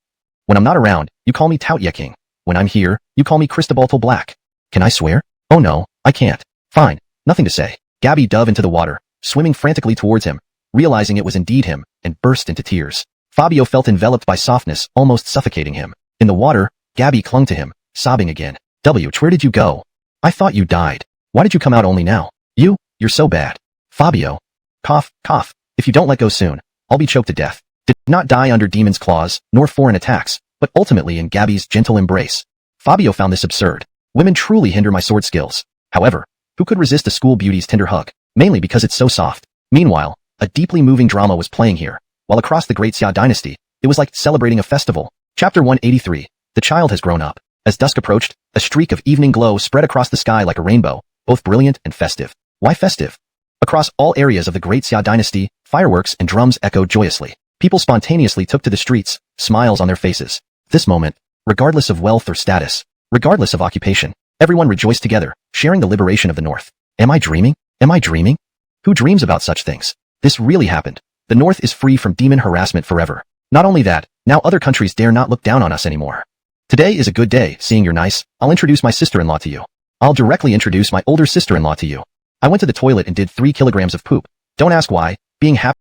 S1: When I'm not around, you call me Taotia King. When I'm here, you call me Cristobal Black. Can I swear? Oh no, I can't. Fine. Nothing to say. Gabby dove into the water, swimming frantically towards him, realizing it was indeed him, and burst into tears. Fabio felt enveloped by softness, almost suffocating him. In the water, Gabby clung to him, sobbing again. Where did you go? I thought you died. Why did you come out only now? You're so bad. Fabio. Cough, cough. If you don't let go soon, I'll be choked to death. Did not die under demons' claws, nor foreign attacks, but ultimately in Gabby's gentle embrace. Fabio found this absurd. Women truly hinder my sword skills. However, who could resist a school beauty's tender hug? Mainly because it's so soft. Meanwhile, a deeply moving drama was playing here, while across the Great Xia dynasty, it was like celebrating a festival. Chapter 183. The child has grown up. As dusk approached, a streak of evening glow spread across the sky like a rainbow, both brilliant and festive. Why festive? Across all areas of the Great Xia dynasty, fireworks and drums echoed joyously. People spontaneously took to the streets, smiles on their faces. This moment, regardless of wealth or status, regardless of occupation, everyone rejoiced together, sharing the liberation of the North. Am I dreaming? Am I dreaming? Who dreams about such things? This really happened. The North is free from demon harassment forever. Not only that, now other countries dare not look down on us anymore. Today is a good day, seeing you're nice. I'll introduce my sister-in-law to you. I'll directly introduce my older sister-in-law to you. I went to the toilet and did 3 kilograms of poop. Don't ask why. Being happy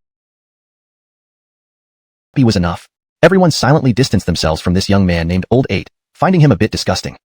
S1: was enough. Everyone silently distanced themselves from this young man named Old 8. finding him a bit disgusting.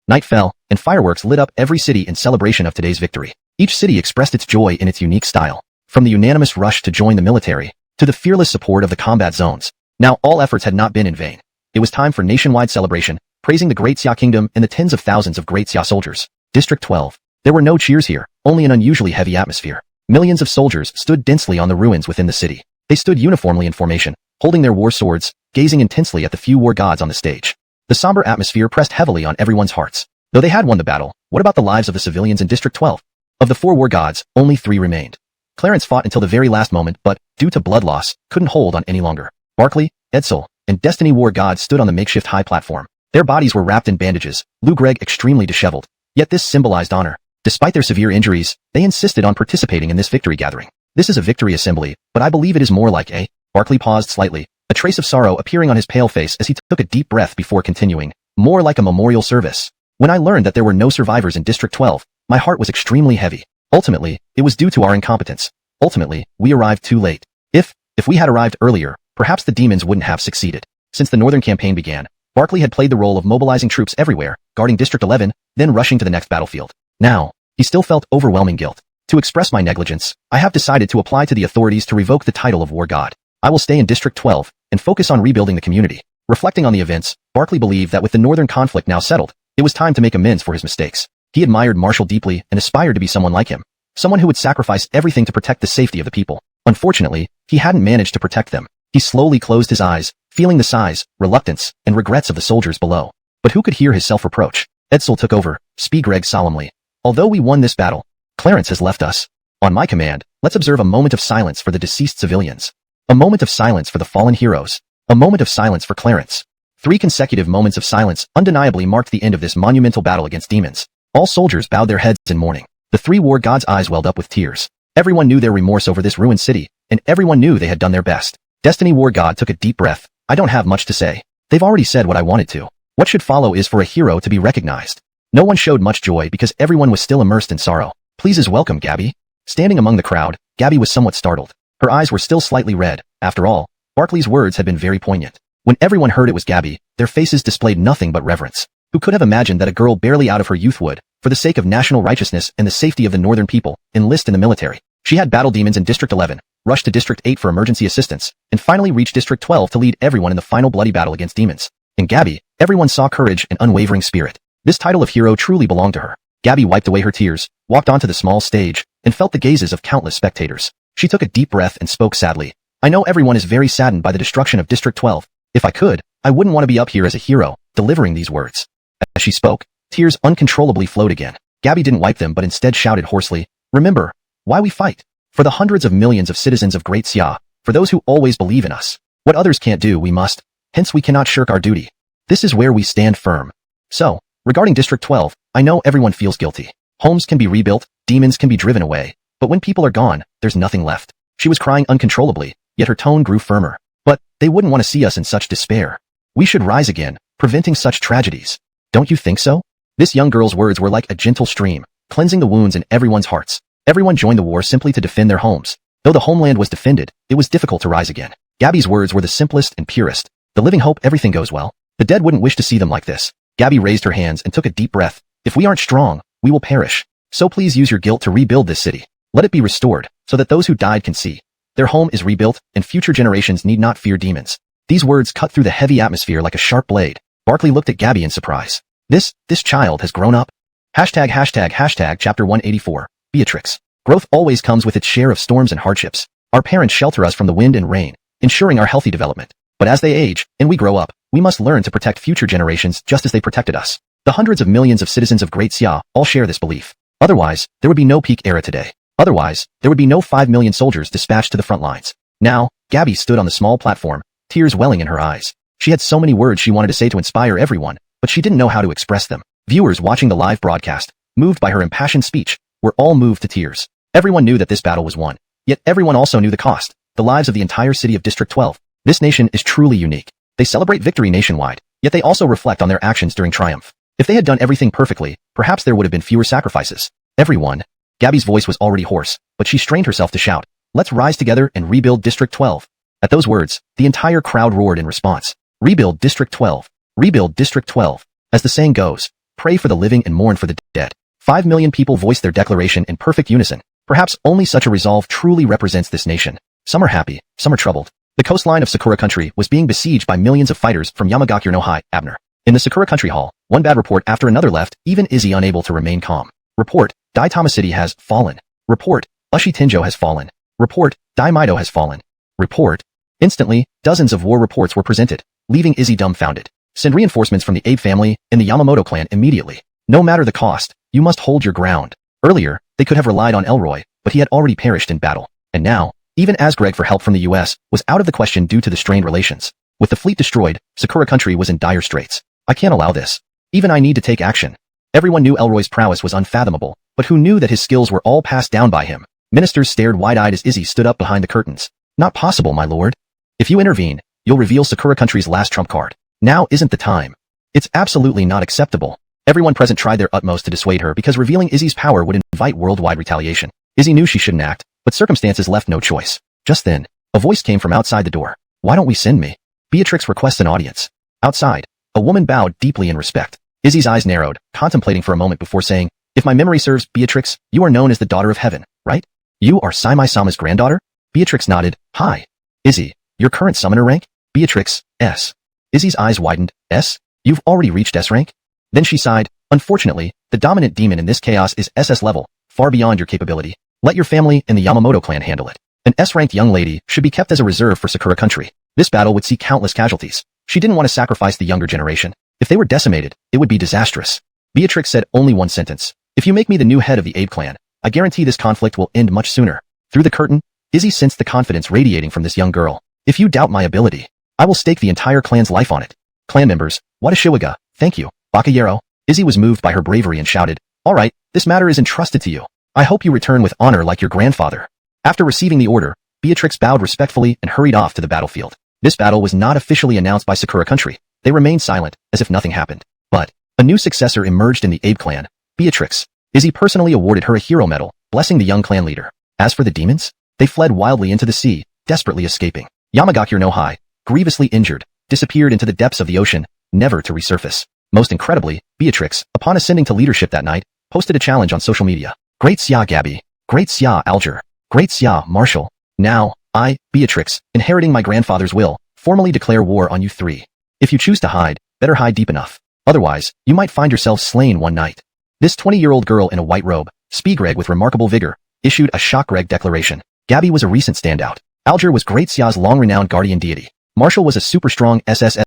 S1: Night fell, and fireworks lit up every city in celebration of today's victory. Each city expressed its joy in its unique style, from the unanimous rush to join the military, to the fearless support of the combat zones. Now all efforts had not been in vain. It was time for nationwide celebration, praising the Great Xia Kingdom and the tens of thousands of Great Xia soldiers. District 12. There were no cheers here, only an unusually heavy atmosphere. Millions of soldiers stood densely on the ruins within the city. They stood uniformly in formation, holding their war swords, gazing intensely at the few war gods on the stage. The somber atmosphere pressed heavily on everyone's hearts. Though they had won the battle, what about the lives of the civilians in District 12? Of the 4 war gods, only 3 remained. Clarence fought until the very last moment, but, due to blood loss, couldn't hold on any longer. Barkley, Edsel, and Destiny war gods stood on the makeshift high platform. Their bodies were wrapped in bandages, Lou Gregg extremely disheveled. Yet this symbolized honor. Despite their severe injuries, they insisted on participating in this victory gathering. This is a victory assembly, but I believe it is more like a... Barkley paused slightly, a trace of sorrow appearing on his pale face as he took a deep breath before continuing. More like a memorial service. When I learned that there were no survivors in District 12, my heart was extremely heavy. Ultimately, it was due to our incompetence. Ultimately, we arrived too late. If we had arrived earlier, perhaps the demons wouldn't have succeeded. Since the Northern Campaign began, Barkley had played the role of mobilizing troops everywhere, guarding District 11, then rushing to the next battlefield. Now, he still felt overwhelming guilt. To express my negligence, I have decided to apply to the authorities to revoke the title of War God. I will stay in District 12 and focus on rebuilding the community. Reflecting on the events, Barkley believed that with the northern conflict now settled, it was time to make amends for his mistakes. He admired Marshall deeply and aspired to be someone like him. Someone who would sacrifice everything to protect the safety of the people. Unfortunately, he hadn't managed to protect them. He slowly closed his eyes, feeling the sighs, reluctance, and regrets of the soldiers below. But who could hear his self-reproach? Edsel took over, Spiegregg solemnly. Although we won this battle, Clarence has left us. On my command, let's observe a moment of silence for the deceased civilians. A moment of silence for the fallen heroes. A moment of silence for Clarence. 3 consecutive moments of silence undeniably marked the end of this monumental battle against demons. All soldiers bowed their heads in mourning. The 3 war gods' eyes welled up with tears. Everyone knew their remorse over this ruined city, and everyone knew they had done their best. Destiny War God took a deep breath. I don't have much to say. They've already said what I wanted to. What should follow is for a hero to be recognized. No one showed much joy because everyone was still immersed in sorrow. Please welcome Gabby. Standing among the crowd, Gabby was somewhat startled. Her eyes were still slightly red. After all, Barkley's words had been very poignant. When everyone heard it was Gabby, their faces displayed nothing but reverence. Who could have imagined that a girl barely out of her youth would, for the sake of national righteousness and the safety of the northern people, enlist in the military? She had battled demons in District 11, rushed to District 8 for emergency assistance, and finally reached District 12 to lead everyone in the final bloody battle against demons. In Gabby, everyone saw courage and unwavering spirit. This title of hero truly belonged to her. Gabby wiped away her tears, walked onto the small stage, and felt the gazes of countless spectators. She took a deep breath and spoke sadly. I know everyone is very saddened by the destruction of District 12. If I could, I wouldn't want to be up here as a hero, delivering these words. As she spoke, tears uncontrollably flowed again. Gabby didn't wipe them but instead shouted hoarsely, remember, why we fight. For the hundreds of millions of citizens of Great Xia, for those who always believe in us. What others can't do, we must. Hence we cannot shirk our duty. This is where we stand firm. So, regarding District 12, I know everyone feels guilty. Homes can be rebuilt, demons can be driven away, but when people are gone, there's nothing left. She was crying uncontrollably, yet her tone grew firmer. But, they wouldn't want to see us in such despair. We should rise again, preventing such tragedies. Don't you think so? This young girl's words were like a gentle stream, cleansing the wounds in everyone's hearts. Everyone joined the war simply to defend their homes. Though the homeland was defended, it was difficult to rise again. Gabby's words were the simplest and purest. The living hope everything goes well. The dead wouldn't wish to see them like this. Gabby raised her hands and took a deep breath. If we aren't strong, we will perish. So please use your guilt to rebuild this city. Let it be restored, so that those who died can see. Their home is rebuilt, and future generations need not fear demons. These words cut through the heavy atmosphere like a sharp blade. Barkley looked at Gabby in surprise. This child has grown up. Hashtag chapter 184. Beatrix. Growth always comes with its share of storms and hardships. Our parents shelter us from the wind and rain, ensuring our healthy development. But as they age, and we grow up, we must learn to protect future generations just as they protected us. The hundreds of millions of citizens of Great Xia all share this belief. Otherwise, there would be no peak era today. Otherwise, there would be no 5 million soldiers dispatched to the front lines. Now, Gabby stood on the small platform, tears welling in her eyes. She had so many words she wanted to say to inspire everyone, but she didn't know how to express them. Viewers watching the live broadcast, moved by her impassioned speech, were all moved to tears. Everyone knew that this battle was won. Yet everyone also knew the cost, the lives of the entire city of District 12. This nation is truly unique. They celebrate victory nationwide, yet they also reflect on their actions during triumph. If they had done everything perfectly, perhaps there would have been fewer sacrifices. Everyone. Gabby's voice was already hoarse, but she strained herself to shout, let's rise together and rebuild District 12. At those words, the entire crowd roared in response. Rebuild District 12. Rebuild District 12. As the saying goes, pray for the living and mourn for the dead. 5 million people voiced their declaration in perfect unison. Perhaps only such a resolve truly represents this nation. Some are happy, some are troubled. The coastline of Sakura Country was being besieged by millions of fighters from Yamagakure no Hai, Abner. In the Sakura Country Hall, one bad report after another left, even Izzy unable to remain calm. Report, Daitama City has fallen. Report, Ushi Tenjo has fallen. Report, Daimaido has fallen. Report. Instantly, dozens of war reports were presented, leaving Izzy dumbfounded. Send reinforcements from the Abe family and the Yamamoto clan immediately. No matter the cost, you must hold your ground. Earlier, they could have relied on Elroy, but he had already perished in battle. And now, even Asgreg for help from the US was out of the question due to the strained relations. With the fleet destroyed, Sakura Country was in dire straits. I can't allow this. Even I need to take action. Everyone knew Elroy's prowess was unfathomable, but who knew that his skills were all passed down by him? Ministers stared wide-eyed as Izzy stood up behind the curtains. Not possible, my lord. If you intervene, you'll reveal Sakura Country's last trump card. Now isn't the time. It's absolutely not acceptable. Everyone present tried their utmost to dissuade her because revealing Izzy's power would invite worldwide retaliation. Izzy knew she shouldn't act, but circumstances left no choice. Just then, a voice came from outside the door. Why don't we send me? Beatrix requests an audience. Outside, a woman bowed deeply in respect. Izzy's eyes narrowed, contemplating for a moment before saying, if my memory serves, Beatrix, you are known as the daughter of heaven, right? You are Saimai-sama's granddaughter? Beatrix nodded. Hi. Izzy, your current summoner rank? Beatrix, S. Izzy's eyes widened. S? You've already reached S rank? Then she sighed. Unfortunately, the dominant demon in this chaos is SS level, far beyond your capability. Let your family and the Yamamoto clan handle it. An S-ranked young lady should be kept as a reserve for Sakura Country. This battle would see countless casualties. She didn't want to sacrifice the younger generation. If they were decimated, it would be disastrous. Beatrix said only one sentence. If you make me the new head of the Abe clan, I guarantee this conflict will end much sooner. Through the curtain, Izzy sensed the confidence radiating from this young girl. If you doubt my ability, I will stake the entire clan's life on it. Clan members, Watashiwaga, thank you. Bakayero. Izzy was moved by her bravery and shouted, all right, this matter is entrusted to you. I hope you return with honor like your grandfather. After receiving the order, Beatrix bowed respectfully and hurried off to the battlefield. This battle was not officially announced by Sakura Country. They remained silent, as if nothing happened. But a new successor emerged in the Abe clan, Beatrix. Izzy personally awarded her a hero medal, blessing the young clan leader. As for the demons, they fled wildly into the sea, desperately escaping. Yamagakure no Hai, grievously injured, disappeared into the depths of the ocean, never to resurface. Most incredibly, Beatrix, upon ascending to leadership that night, posted a challenge on social media. Great Xia Gabby. Great Xia Alger. Great Xia Marshall. Now, I, Beatrix, inheriting my grandfather's will, formally declare war on you three. If you choose to hide, better hide deep enough. Otherwise, you might find yourself slain one night. This 20-year-old girl in a white robe, Spigreg with remarkable vigor, issued a Shockgreg declaration. Gabby was a recent standout. Alger was Great Xia's long-renowned guardian deity. Marshall was a super-strong SSS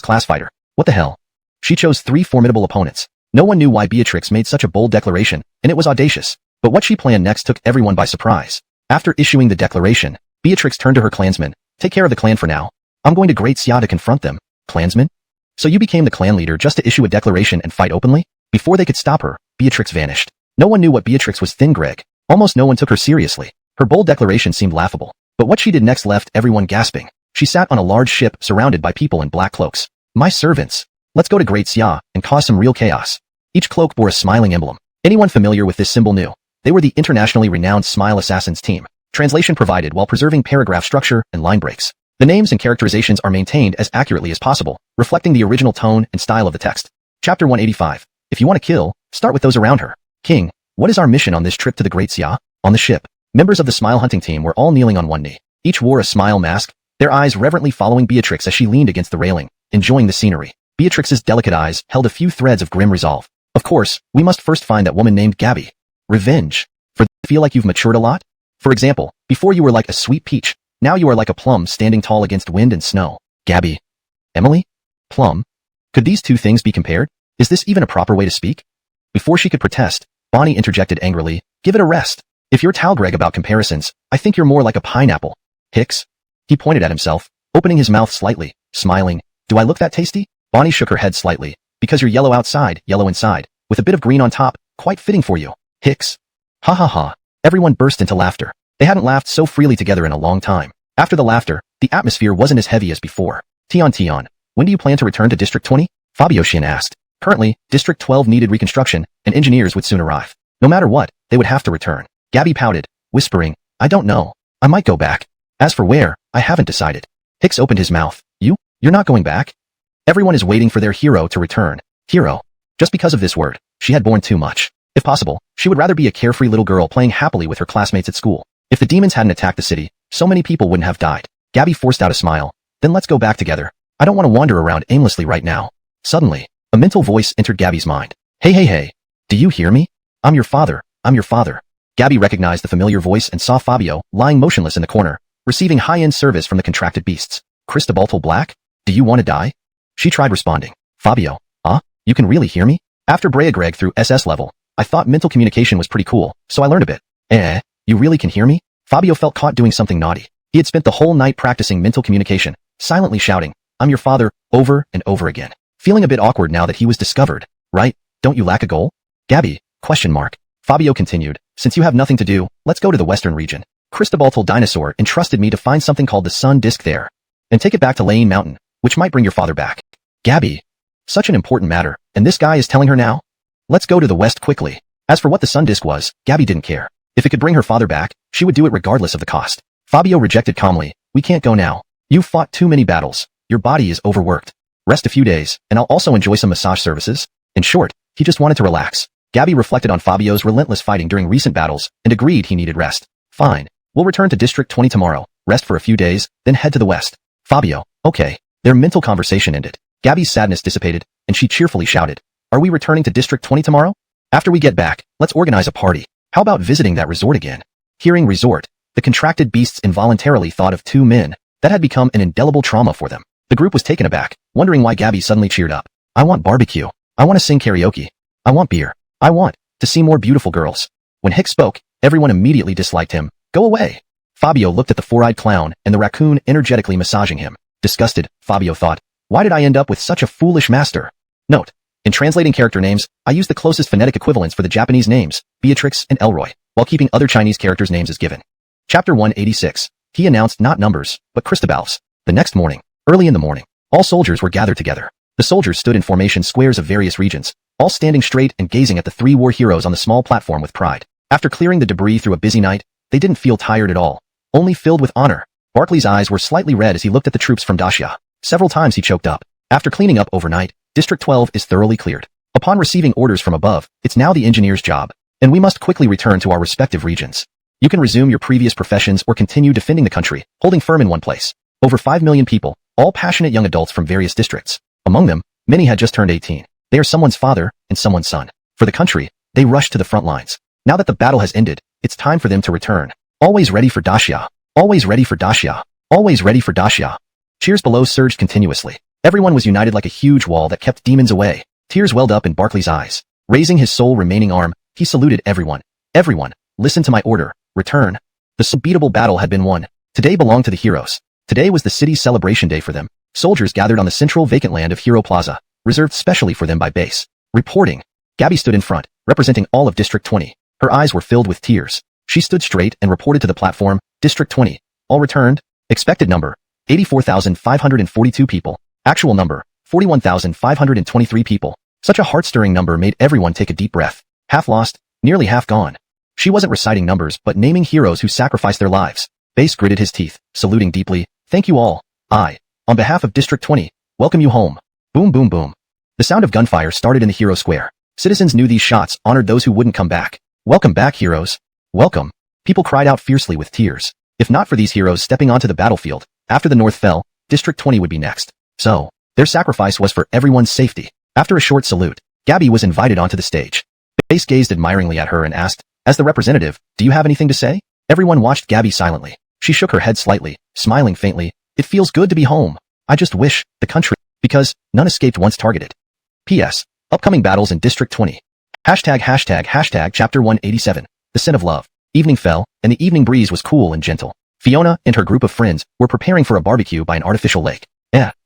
S1: class fighter. What the hell? She chose 3 formidable opponents. No one knew why Beatrix made such a bold declaration, and it was audacious. But what she planned next took everyone by surprise. After issuing the declaration, Beatrix turned to her clansmen. Take care of the clan for now. I'm going to Great Xia to confront them. Clansmen? So you became the clan leader just to issue a declaration and fight openly? Before they could stop her, Beatrix vanished. No one knew what Beatrix was thin Greg. Almost no one took her seriously. Her bold declaration seemed laughable. But what she did next left everyone gasping. She sat on a large ship surrounded by people in black cloaks. My servants. Let's go to Great Xia and cause some real chaos. Each cloak bore a smiling emblem. Anyone familiar with this symbol knew. They were the internationally renowned Smile Assassins team. Translation provided while preserving paragraph structure and line breaks. The names and characterizations are maintained as accurately as possible, reflecting the original tone and style of the text. Chapter 185. If you want to kill, start with those around her. King, what is our mission on this trip to the Great Xia? On the ship, members of the Smile hunting team were all kneeling on one knee. Each wore a smile mask, their eyes reverently following Beatrix as she leaned against the railing, enjoying the scenery. Beatrix's delicate eyes held a few threads of grim resolve. Of course, we must first find that woman named Gabby. Revenge. Feel like you've matured a lot? For example, before you were like a sweet peach, now you are like a plum standing tall against wind and snow. Gabby. Emily? Plum? Could these two things be compared? Is this even a proper way to speak? Before she could protest, Bonnie interjected angrily, give it a rest. If you're Talgreg about comparisons, I think you're more like a pineapple. Hicks? He pointed at himself, opening his mouth slightly, smiling. Do I look that tasty? Bonnie shook her head slightly. Because you're yellow outside, yellow inside, with a bit of green on top, quite fitting for you. Hicks. Ha ha ha. Everyone burst into laughter. They hadn't laughed so freely together in a long time. After the laughter, the atmosphere wasn't as heavy as before. Tion, when do you plan to return to District 20? Fabioshin asked. Currently, District 12 needed reconstruction, and engineers would soon arrive. No matter what, they would have to return. Gabby pouted, whispering, I don't know. I might go back. As for where, I haven't decided. Hicks opened his mouth. You're not going back? Everyone is waiting for their hero to return. Hero. Just because of this word, she had borne too much. If possible, she would rather be a carefree little girl playing happily with her classmates at school. If the demons hadn't attacked the city, so many people wouldn't have died. Gabby forced out a smile. Then let's go back together. I don't want to wander around aimlessly right now. Suddenly, a mental voice entered Gabby's mind. Hey. Do you hear me? I'm your father. Gabby recognized the familiar voice and saw Fabio lying motionless in the corner, receiving high-end service from the contracted beasts. Cristobal Black? Do you want to die? She tried responding. Fabio, you can really hear me? After Brea Greg through SS level, I thought mental communication was pretty cool, so I learned a bit. You really can hear me? Fabio felt caught doing something naughty. He had spent the whole night practicing mental communication, silently shouting, I'm your father, over and over again. Feeling a bit awkward now that he was discovered, right? Don't you lack a goal? Gabby, ? Fabio continued, since you have nothing to do, let's go to the western region. Cristobal Dinosaur entrusted me to find something called the sun disk there, and take it back to Lane Mountain, which might bring your father back. Gabby. Such an important matter, and this guy is telling her now? Let's go to the west quickly. As for what the sun disk was, Gabby didn't care. If it could bring her father back, she would do it regardless of the cost. Fabio rejected calmly, we can't go now. You've fought too many battles. Your body is overworked. Rest a few days, and I'll also enjoy some massage services. In short, he just wanted to relax. Gabby reflected on Fabio's relentless fighting during recent battles, and agreed he needed rest. Fine. We'll return to District 20 tomorrow, rest for a few days, then head to the west. Fabio, okay. Their mental conversation ended. Gabby's sadness dissipated, and she cheerfully shouted, are we returning to District 20 tomorrow? After we get back, let's organize a party. How about visiting that resort again? Hearing resort, the contracted beasts involuntarily thought of two men that had become an indelible trauma for them. The group was taken aback, wondering why Gabby suddenly cheered up. I want barbecue. I want to sing karaoke. I want beer. I want to see more beautiful girls. When Hicks spoke, everyone immediately disliked him. Go away. Fabio looked at the four-eyed clown and the raccoon energetically massaging him. Disgusted, Fabio thought, why did I end up with such a foolish master? Note, in translating character names, I use the closest phonetic equivalents for the Japanese names, Beatrix and Elroy, while keeping other Chinese characters' names as given. Chapter 186. He announced not numbers, but Cristobal's. The next morning, early in the morning, all soldiers were gathered together. The soldiers stood in formation squares of various regions, all standing straight and gazing at the three war heroes on the small platform with pride. After clearing the debris through a busy night, they didn't feel tired at all, only filled with honor. Barclay's eyes were slightly red as he looked at the troops from Dacia. Several times he choked up. After cleaning up overnight, District 12 is thoroughly cleared. Upon receiving orders from above, it's now the engineer's job, and we must quickly return to our respective regions. You can resume your previous professions or continue defending the country, holding firm in one place. Over 5 million people, all passionate young adults from various districts. Among them, many had just turned 18. They are someone's father and someone's son. For the country, they rush to the front lines. Now that the battle has ended, it's time for them to return. Always ready for Dacia. Always ready for Dacia. Always ready for Dacia. Cheers below surged continuously. Everyone was united like a huge wall that kept demons away. Tears welled up in Barclay's eyes. Raising his sole remaining arm, he saluted everyone. Everyone, listen to my order. Return. The unbeatable battle had been won. Today belonged to the heroes. Today was the city's celebration day for them. Soldiers gathered on the central vacant land of Hero Plaza, reserved specially for them by base. Reporting. Gabby stood in front, representing all of District 20. Her eyes were filled with tears. She stood straight and reported to the platform, District 20. All returned. Expected number, 84,542 people. Actual number, 41,523 people. Such a heart-stirring number made everyone take a deep breath. Half lost, nearly half gone. She wasn't reciting numbers but naming heroes who sacrificed their lives. Base gritted his teeth, saluting deeply. Thank you all. I, on behalf of District 20, welcome you home. Boom boom boom. The sound of gunfire started in the hero square. Citizens knew these shots honored those who wouldn't come back. Welcome back, heroes. Welcome. People cried out fiercely with tears. If not for these heroes stepping onto the battlefield, after the North fell, District 20 would be next. So, their sacrifice was for everyone's safety. After a short salute, Gabby was invited onto the stage. Base gazed admiringly at her and asked, as the representative, do you have anything to say? Everyone watched Gabby silently. She shook her head slightly, smiling faintly. It feels good to be home. I just wish, the country, because none escaped once targeted. P.S. Upcoming battles in District 20. Hashtag Chapter 187. The Scent of Love. Evening fell, and the evening breeze was cool and gentle. Fiona and her group of friends were preparing for a barbecue by an artificial lake.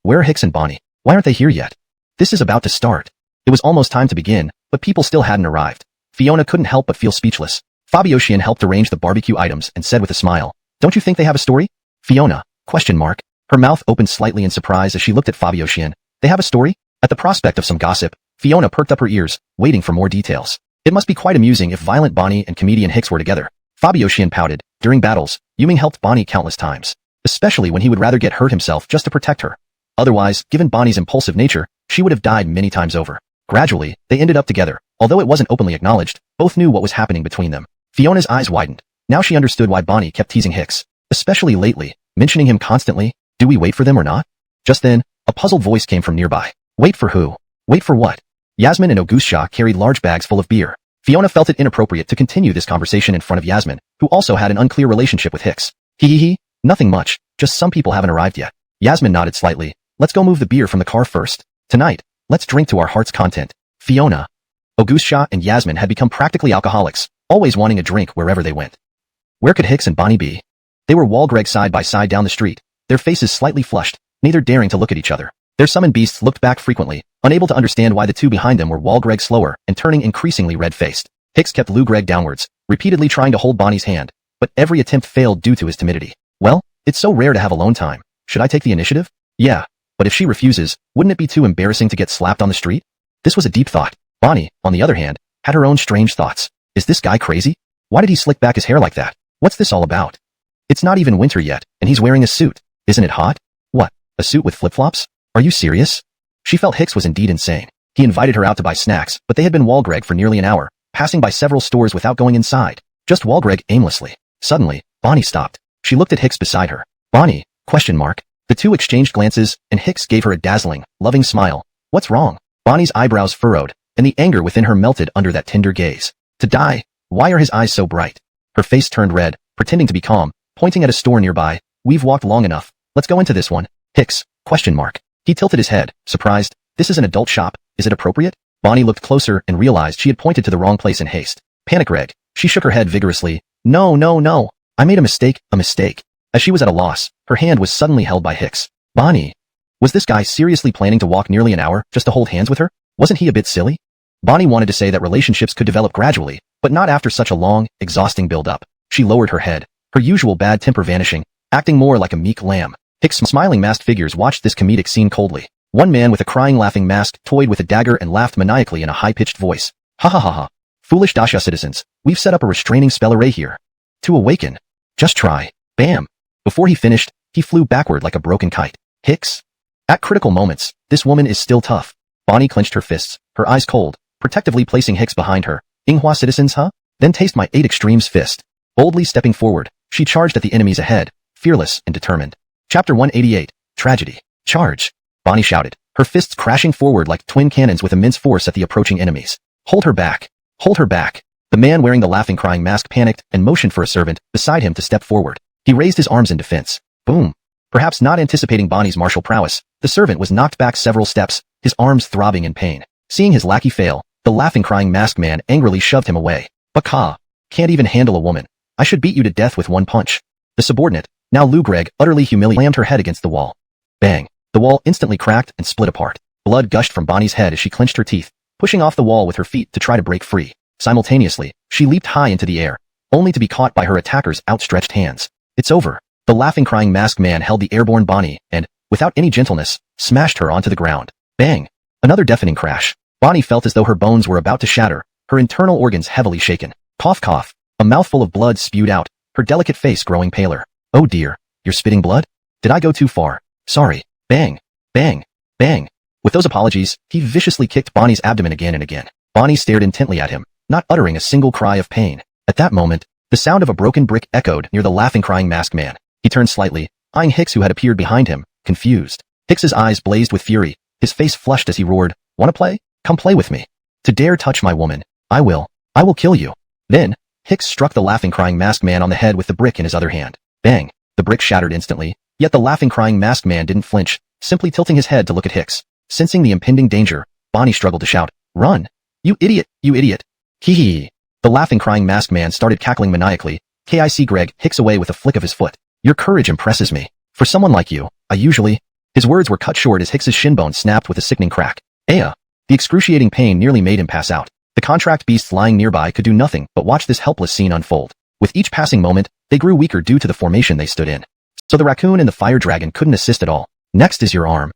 S1: Where are Hicks and Bonnie? Why aren't they here yet? This is about to start. It was almost time to begin, but people still hadn't arrived. Fiona couldn't help but feel speechless. Fabio helped arrange the barbecue items and said with a smile, don't you think they have a story? Fiona? ? Her mouth opened slightly in surprise as she looked at Fabio. They have a story? At the prospect of some gossip, Fiona perked up her ears, waiting for more details. It must be quite amusing if violent Bonnie and comedian Hicks were together. Fabio pouted, During battles, Yuming helped Bonnie countless times, especially when he would rather get hurt himself just to protect her. Otherwise, given Bonnie's impulsive nature, she would have died many times over. Gradually, they ended up together. Although it wasn't openly acknowledged, both knew what was happening between them. Fiona's eyes widened. Now she understood why Bonnie kept teasing Hicks, especially lately, mentioning him constantly. Do we wait for them or not? Just then, a puzzled voice came from nearby. Wait for who? Wait for what? Yasmin and Augustia carried large bags full of beer. Fiona felt it inappropriate to continue this conversation in front of Yasmin, who also had an unclear relationship with Hicks. Hee, nothing much, just some people haven't arrived yet. Yasmin nodded slightly. Let's go move the beer from the car first. Tonight, let's drink to our heart's content. Fiona, Augustia and Yasmin had become practically alcoholics, always wanting a drink wherever they went. Where could Hicks and Bonnie be? They were Walgreg side by side down the street, their faces slightly flushed, neither daring to look at each other. Their summoned beasts looked back frequently, unable to understand why the two behind them were Walgreg slower and turning increasingly red-faced. Hicks kept Lugreg downwards, repeatedly trying to hold Bonnie's hand, but every attempt failed due to his timidity. Well, it's so rare to have alone time. Should I take the initiative? Yeah, but if she refuses, wouldn't it be too embarrassing to get slapped on the street? This was a deep thought. Bonnie, on the other hand, had her own strange thoughts. Is this guy crazy? Why did he slick back his hair like that? What's this all about? It's not even winter yet, and he's wearing a suit. Isn't it hot? What? A suit with flip-flops? Are you serious? She felt Hicks was indeed insane. He invited her out to buy snacks, but they had been Walgreg for nearly an hour, passing by several stores without going inside. Just Walgreg aimlessly. Suddenly, Bonnie stopped. She looked at Hicks beside her. Bonnie? ? The two exchanged glances, and Hicks gave her a dazzling, loving smile. What's wrong? Bonnie's eyebrows furrowed, and the anger within her melted under that tender gaze. To die? Why are his eyes so bright? Her face turned red, pretending to be calm, pointing at a store nearby. We've walked long enough. Let's go into this one. Hicks? ? He tilted his head, surprised. This is an adult shop. Is it appropriate? Bonnie looked closer and realized she had pointed to the wrong place in haste. Panic-reg. She shook her head vigorously. No. I made a mistake. As she was at a loss, her hand was suddenly held by Hicks. Bonnie. Was this guy seriously planning to walk nearly an hour just to hold hands with her? Wasn't he a bit silly? Bonnie wanted to say that relationships could develop gradually, but not after such a long, exhausting build-up. She lowered her head, her usual bad temper vanishing, acting more like a meek lamb. Hicks' smiling masked figures watched this comedic scene coldly. One man with a crying laughing mask toyed with a dagger and laughed maniacally in a high-pitched voice. Ha. Foolish Dasha citizens, we've set up a restraining spell array here. To awaken. Just try. Bam. Before he finished, he flew backward like a broken kite. Hicks? At critical moments, this woman is still tough. Bonnie clenched her fists, her eyes cold, protectively placing Hicks behind her. Donghua citizens, huh? Then taste my 8 extremes fist. Boldly stepping forward, she charged at the enemies ahead, fearless and determined. Chapter 188, Tragedy. Charge. Bonnie shouted, her fists crashing forward like twin cannons with immense force at the approaching enemies. Hold her back. Hold her back. The man wearing the laughing crying mask panicked and motioned for a servant beside him to step forward. He raised his arms in defense. Boom. Perhaps not anticipating Bonnie's martial prowess, the servant was knocked back several steps, his arms throbbing in pain. Seeing his lackey fail, the laughing crying masked man angrily shoved him away. Baka. Can't even handle a woman. I should beat you to death with one punch. The subordinate, now Lugreg, utterly humiliated, slammed her head against the wall. Bang. The wall instantly cracked and split apart. Blood gushed from Bonnie's head as she clenched her teeth, pushing off the wall with her feet to try to break free. Simultaneously, she leaped high into the air, only to be caught by her attacker's outstretched hands. It's over. The laughing crying masked man held the airborne Bonnie and, without any gentleness, smashed her onto the ground. Bang. Another deafening crash. Bonnie felt as though her bones were about to shatter, her internal organs heavily shaken. Cough. A mouthful of blood spewed out, her delicate face growing paler. Oh dear, you're spitting blood? Did I go too far? Sorry. Bang. With those apologies, he viciously kicked Bonnie's abdomen again and again. Bonnie stared intently at him, not uttering a single cry of pain. At that moment, the sound of a broken brick echoed near the laughing crying masked man. He turned slightly, eyeing Hicks who had appeared behind him, confused. Hicks's eyes blazed with fury, his face flushed as he roared, "Wanna play? Come play with me. To dare touch my woman, I will kill you." Then, Hicks struck the laughing crying masked man on the head with the brick in his other hand. Bang! The brick shattered instantly, yet the laughing crying masked man didn't flinch, simply tilting his head to look at Hicks. Sensing the impending danger, Bonnie struggled to shout, "Run! You idiot! Hee. The laughing crying masked man started cackling maniacally. Greg Hicks away with a flick of his foot. Your courage impresses me. For someone like you, I usually... His words were cut short as Hicks's shin bone snapped with a sickening crack. The excruciating pain nearly made him pass out. The contract beasts lying nearby could do nothing but watch this helpless scene unfold. With each passing moment, they grew weaker due to the formation they stood in. So the raccoon and the fire dragon couldn't assist at all. Next is your arm.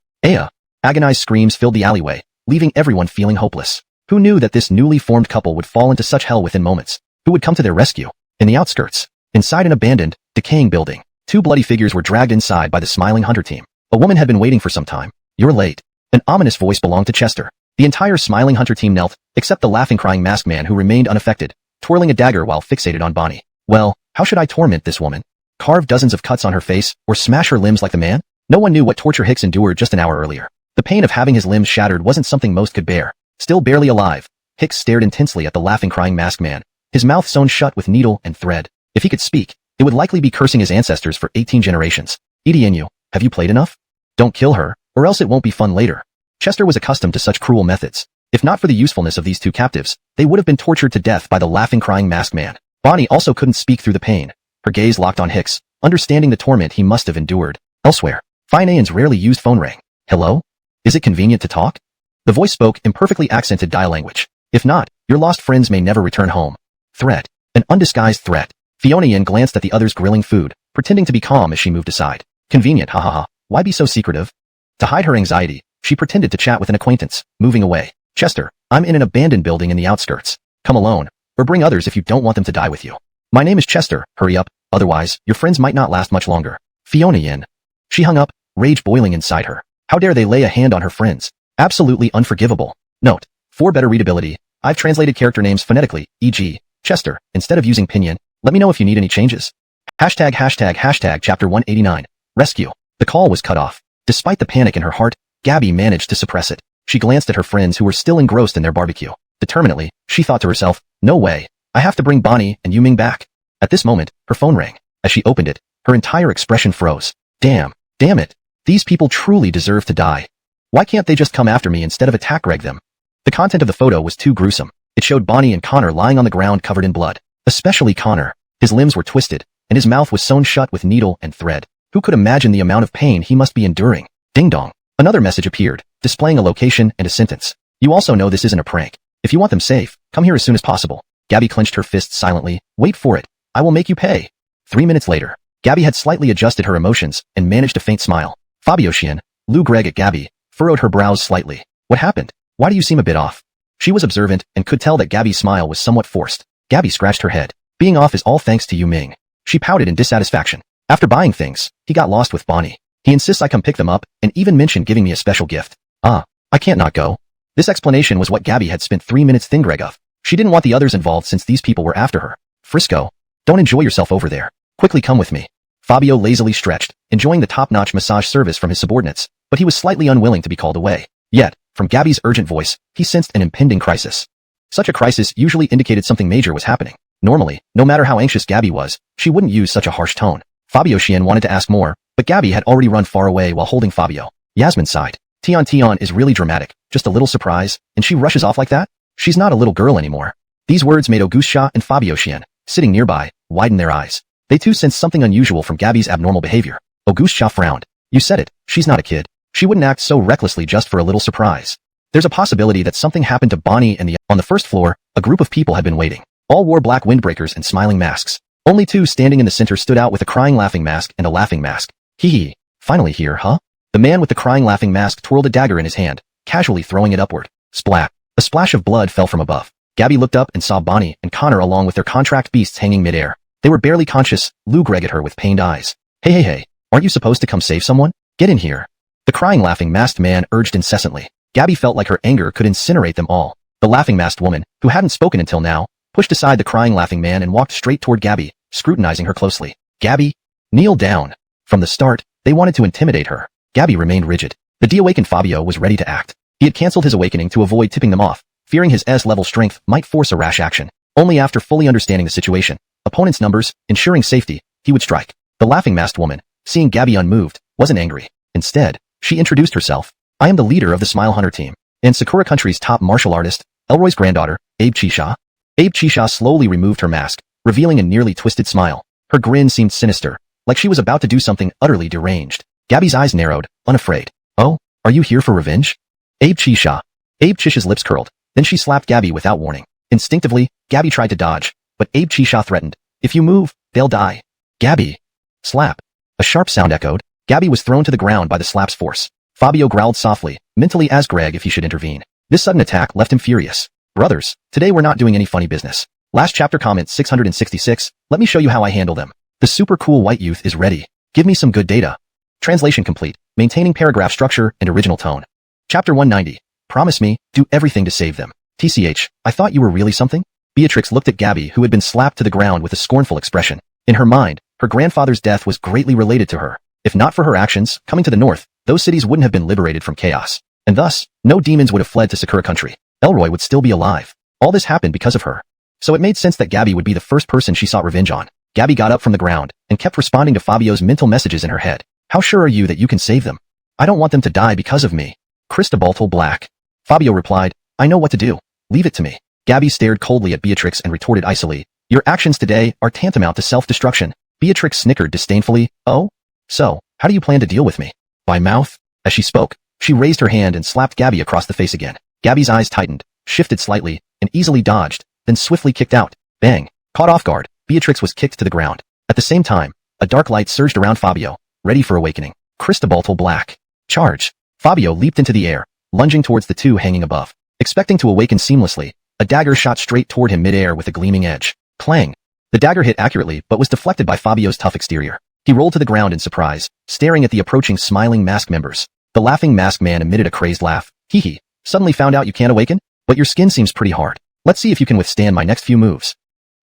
S1: Agonized screams filled the alleyway, leaving everyone feeling hopeless. Who knew that this newly formed couple would fall into such hell within moments? Who would come to their rescue? In the outskirts, Inside an abandoned, decaying building, two bloody figures were dragged inside by the smiling hunter team. A woman had been waiting for some time. "You're late." An ominous voice belonged to Chester. The entire smiling hunter team knelt, except the laughing crying masked man who remained unaffected, twirling a dagger while fixated on Bonnie. Well, how should I torment this woman? Carve dozens of cuts on her face, or smash her limbs like the man? No one knew what torture Hicks endured just an hour earlier. The pain of having his limbs shattered wasn't something most could bear. Still barely alive, Hicks stared intensely at the laughing crying masked man, his mouth sewn shut with needle and thread. If he could speak, it would likely be cursing his ancestors for 18 generations. "Etienne, have you played enough? Don't kill her, or else it won't be fun later." Chester was accustomed to such cruel methods. If not for the usefulness of these two captives, they would have been tortured to death by the laughing crying masked man. Bonnie also couldn't speak through the pain. Her gaze locked on Hicks, understanding the torment he must have endured. Elsewhere, Finean's rarely used phone rang. "Hello? Is it convenient to talk?" The voice spoke in perfectly accented dial language. "If not, your lost friends may never return home." Threat. An undisguised threat. Fiona Yin glanced at the others grilling food, pretending to be calm as she moved aside. "Convenient, ha ha ha. Why be so secretive?" To hide her anxiety, she pretended to chat with an acquaintance, moving away. "Chester, I'm in an abandoned building in the outskirts. Come alone, or bring others if you don't want them to die with you." "My name is Chester, hurry up, otherwise, your friends might not last much longer." Fiona Yin. She hung up, rage boiling inside her. How dare they lay a hand on her friends? Absolutely unforgivable. Note: for better readability, I've translated character names phonetically, e.g., Chester, instead of using pinyin. Let me know if you need any changes. ####Chapter 189. Rescue. The call was cut off. Despite the panic in her heart, Gabby managed to suppress it. She glanced at her friends who were still engrossed in their barbecue. Determinedly, she thought to herself, "No way. I have to bring Bonnie and Yuming back." At this moment, her phone rang. As she opened it, her entire expression froze. Damn it. These people truly deserve to die. Why can't they just come after me instead of attack Greg them? The content of the photo was too gruesome. It showed Bonnie and Connor lying on the ground covered in blood. Especially Connor. His limbs were twisted, and his mouth was sewn shut with needle and thread. Who could imagine the amount of pain he must be enduring? Ding dong. Another message appeared, displaying a location and a sentence. "You also know this isn't a prank. If you want them safe, come here as soon as possible." Gabby clenched her fists silently. "Wait for it. I will make you pay." 3 minutes later, Gabby had slightly adjusted her emotions and managed a faint smile. Fabio Xian, Lou Gregg at Gabby, furrowed her brows slightly. "What happened? Why do you seem a bit off?" She was observant and could tell that Gabby's smile was somewhat forced. Gabby scratched her head. "Being off is all thanks to Yu Ming." She pouted in dissatisfaction. "After buying things, he got lost with Bonnie. He insists I come pick them up and even mentioned giving me a special gift. I can't not go." This explanation was what Gabby had spent 3 minutes thinking of. She didn't want the others involved since these people were after her. "Frisco, don't enjoy yourself over there. Quickly come with me." Fabio lazily stretched, enjoying the top-notch massage service from his subordinates, but he was slightly unwilling to be called away. Yet, from Gabby's urgent voice, he sensed an impending crisis. Such a crisis usually indicated something major was happening. Normally, no matter how anxious Gabby was, she wouldn't use such a harsh tone. Fabio Xian wanted to ask more, but Gabby had already run far away while holding Fabio. Yasmin sighed. Tion is really dramatic, just a little surprise, and she rushes off like that? She's not a little girl anymore." These words made Auguste Shaw and Fabio Xian, sitting nearby, widen their eyes. They too sensed something unusual from Gabby's abnormal behavior. Auguste Shaw frowned. "You said it, she's not a kid. She wouldn't act so recklessly just for a little surprise." There's a possibility that something happened to Bonnie and on the first floor, a group of people had been waiting. All wore black windbreakers and smiling masks. Only two standing in the center stood out with a crying laughing mask and a laughing mask. Hee hee. Finally here, huh? The man with the crying laughing mask twirled a dagger in his hand, casually throwing it upward. Splat. A splash of blood fell from above. Gabby looked up and saw Bonnie and Connor along with their contract beasts hanging midair. They were barely conscious. Lou Gregg at her with pained eyes. Hey, aren't you supposed to come save someone? Get in here." The crying laughing masked man urged incessantly. Gabby felt like her anger could incinerate them all. The laughing masked woman, who hadn't spoken until now, pushed aside the crying laughing man and walked straight toward Gabby, scrutinizing her closely. "Gabby, kneel down." From the start, they wanted to intimidate her. Gabby remained rigid. The de-awakened Fabio was ready to act. He had cancelled his awakening to avoid tipping them off, fearing his S-level strength might force a rash action. Only after fully understanding the situation, opponent's numbers, ensuring safety, he would strike. The laughing masked woman, seeing Gabby unmoved, wasn't angry. Instead, she introduced herself. "I am the leader of the Smile Hunter team, and Sakura Country's top martial artist, Elroy's granddaughter, Abe Chisha." Abe Chisha slowly removed her mask, revealing a nearly twisted smile. Her grin seemed sinister, like she was about to do something utterly deranged. Gabby's eyes narrowed, unafraid. "Oh, are you here for revenge?" Abe Chisha. Abe Chisha's lips curled, then she slapped Gabby without warning. Instinctively, Gabby tried to dodge, but Abe Chisha threatened. "If you move, they'll die." Gabby. Slap. A sharp sound echoed. Gabby was thrown to the ground by the slap's force. Fabio growled softly, mentally asked Greg if he should intervene. This sudden attack left him furious. "Brothers, today we're not doing any funny business. Last chapter comment 666, let me show you how I handle them. The super cool white youth is ready. Give me some good data. Translation complete. Maintaining paragraph structure and original tone. Chapter 190. Promise me, do everything to save them. TCH, I thought you were really something? Beatrix looked at Gabby, who had been slapped to the ground with a scornful expression. In her mind, her grandfather's death was greatly related to her. If not for her actions, coming to the north, those cities wouldn't have been liberated from chaos. And thus, no demons would have fled to Sakura country. Elroy would still be alive. All this happened because of her. So it made sense that Gabby would be the first person she sought revenge on. Gabby got up from the ground and kept responding to Fabio's mental messages in her head. How sure are you that you can save them? I don't want them to die because of me. Cristobal Black. Fabio replied, I know what to do. Leave it to me. Gabby stared coldly at Beatrix and retorted icily, your actions today are tantamount to self-destruction. Beatrix snickered disdainfully, oh? So, how do you plan to deal with me? By mouth? As she spoke, she raised her hand and slapped Gabby across the face again. Gabby's eyes tightened, shifted slightly, and easily dodged, then swiftly kicked out. Bang! Caught off guard, Beatrix was kicked to the ground. At the same time, a dark light surged around Fabio, ready for awakening. Cristobal Black. Charge! Fabio leaped into the air, lunging towards the two hanging above. Expecting to awaken seamlessly, a dagger shot straight toward him mid-air with a gleaming edge. Clang! The dagger hit accurately but was deflected by Fabio's tough exterior. He rolled to the ground in surprise, staring at the approaching smiling mask members. The laughing masked man emitted a crazed laugh. Hee hee. Suddenly found out you can't awaken? But your skin seems pretty hard. Let's see if you can withstand my next few moves.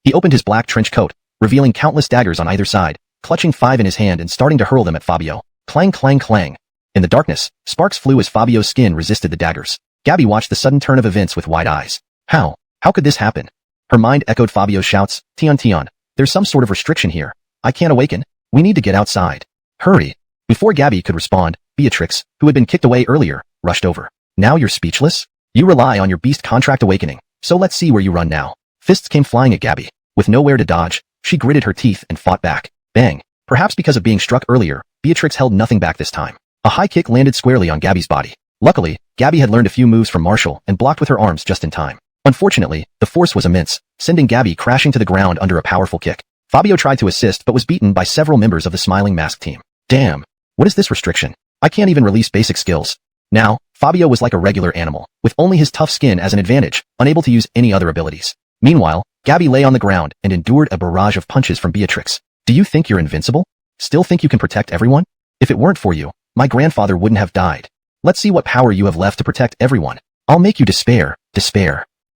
S1: He opened his black trench coat, revealing countless daggers on either side, clutching 5 in his hand and starting to hurl them at Fabio. Clang clang clang. In the darkness, sparks flew as Fabio's skin resisted the daggers. Gabby watched the sudden turn of events with wide eyes. How? How could this happen? Her mind echoed Fabio's shouts, Tion, there's some sort of restriction here. I can't awaken. We need to get outside. Hurry. Before Gabby could respond, Beatrix, who had been kicked away earlier, rushed over. Now you're speechless? You rely on your beast contract awakening, so let's see where you run now. Fists came flying at Gabby. With nowhere to dodge, she gritted her teeth and fought back. Bang. Perhaps because of being struck earlier, Beatrix held nothing back this time. A high kick landed squarely on Gabby's body. Luckily, Gabby had learned a few moves from Marshall and blocked with her arms just in time. Unfortunately, the force was immense, sending Gabby crashing to the ground under a powerful kick. Fabio tried to assist but was beaten by several members of the Smiling Mask team. Damn. What is this restriction? I can't even release basic skills. Now, Fabio was like a regular animal, with only his tough skin as an advantage, unable to use any other abilities. Meanwhile, Gabby lay on the ground and endured a barrage of punches from Beatrix. Do you think you're invincible? Still think you can protect everyone? If it weren't for you, my grandfather wouldn't have died. Let's see what power you have left to protect everyone. I'll make you despair.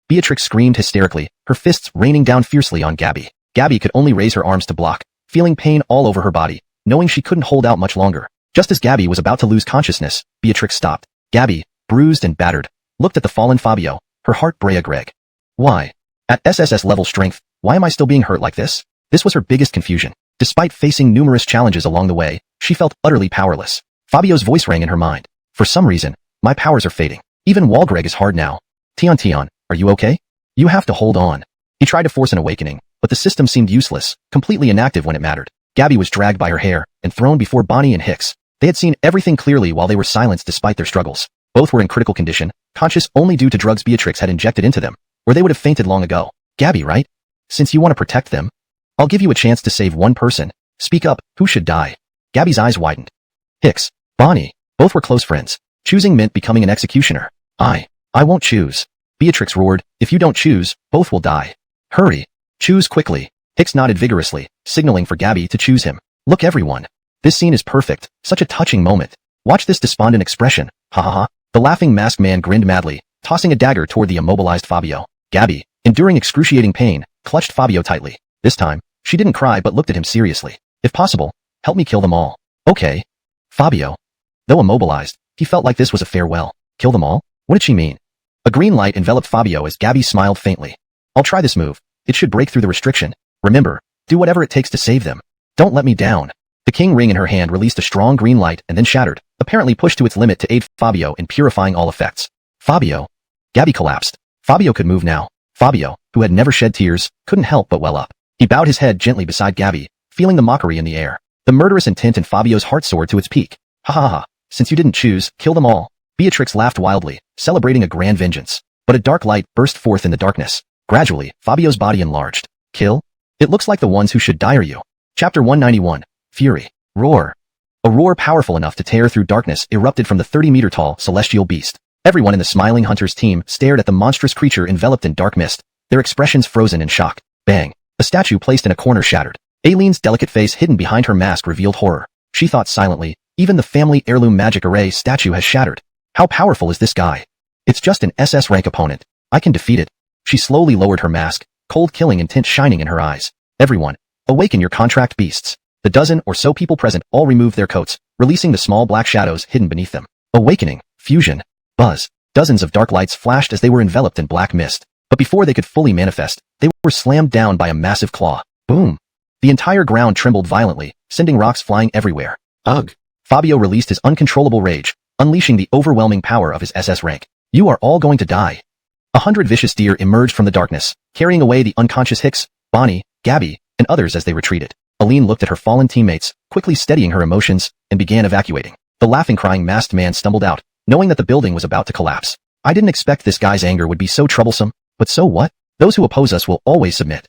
S1: Beatrix screamed hysterically, her fists raining down fiercely on Gabby. Gabby could only raise her arms to block, feeling pain all over her body, knowing she couldn't hold out much longer. Just as Gabby was about to lose consciousness, Beatrix stopped. Gabby, bruised and battered, looked at the fallen Fabio, her heart Brea Greg. Why? At SSS level strength, why am I still being hurt like this? This was her biggest confusion. Despite facing numerous challenges along the way, she felt utterly powerless. Fabio's voice rang in her mind. For some reason, my powers are fading. Even Walgreg is hard now. Tion, are you okay? You have to hold on. He tried to force an awakening, but the system seemed useless, completely inactive when it mattered. Gabby was dragged by her hair and thrown before Bonnie and Hicks. They had seen everything clearly while they were silenced despite their struggles. Both were in critical condition, conscious only due to drugs Beatrix had injected into them, or they would have fainted long ago. Gabby, right? Since you want to protect them, I'll give you a chance to save one person. Speak up, who should die? Gabby's eyes widened. Hicks, Bonnie, both were close friends. Choosing meant becoming an executioner. I won't choose. Beatrix roared, if you don't choose, both will die. Hurry. Choose quickly. Hicks nodded vigorously, signaling for Gabby to choose him. Look everyone. This scene is perfect, such a touching moment. Watch this despondent expression, ha ha ha. The laughing masked man grinned madly, tossing a dagger toward the immobilized Fabio. Gabby, enduring excruciating pain, clutched Fabio tightly. This time, she didn't cry but looked at him seriously. If possible, help me kill them all. Okay. Fabio. Though immobilized, he felt like this was a farewell. Kill them all? What did she mean? A green light enveloped Fabio as Gabby smiled faintly. I'll try this move. It should break through the restriction. Remember, do whatever it takes to save them. Don't let me down. The king ring in her hand released a strong green light and then shattered, apparently pushed to its limit to aid Fabio in purifying all effects. Fabio. Gabby collapsed. Fabio could move now. Fabio, who had never shed tears, couldn't help but well up. He bowed his head gently beside Gabby, feeling the mockery in the air. The murderous intent in Fabio's heart soared to its peak. Ha ha ha. Since you didn't choose, kill them all. Beatrix laughed wildly, celebrating a grand vengeance. But a dark light burst forth in the darkness. Gradually, Fabio's body enlarged. Kill? It looks like the ones who should die are you. Chapter 191. Fury. Roar. A roar powerful enough to tear through darkness erupted from the 30-meter-tall celestial beast. Everyone in the Smiling Hunters team stared at the monstrous creature enveloped in dark mist. their expressions frozen in shock. Bang! A statue placed in a corner shattered. Aileen's delicate face hidden behind her mask revealed horror. She thought silently, even the family heirloom magic array statue has shattered. How powerful is this guy? It's just an SS rank opponent. I can defeat it. She slowly lowered her mask, cold killing intent shining in her eyes. Everyone, awaken your contract beasts. The dozen or so people present all removed their coats, releasing the small black shadows hidden beneath them. Awakening, fusion, buzz. Dozens of dark lights flashed as they were enveloped in black mist. But before they could fully manifest, they were slammed down by a massive claw. Boom! The entire ground trembled violently, sending rocks flying everywhere. Ugh! Fabio released his uncontrollable rage, unleashing the overwhelming power of his SS rank. You are all going to die. 100 vicious deer emerged from the darkness, carrying away the unconscious Hicks, Bonnie, Gabby, and others as they retreated. Aline looked at her fallen teammates, quickly steadying her emotions, and began evacuating. The laughing, crying masked man stumbled out, knowing that the building was about to collapse. I didn't expect this guy's anger would be so troublesome, but so what? Those who oppose us will always submit.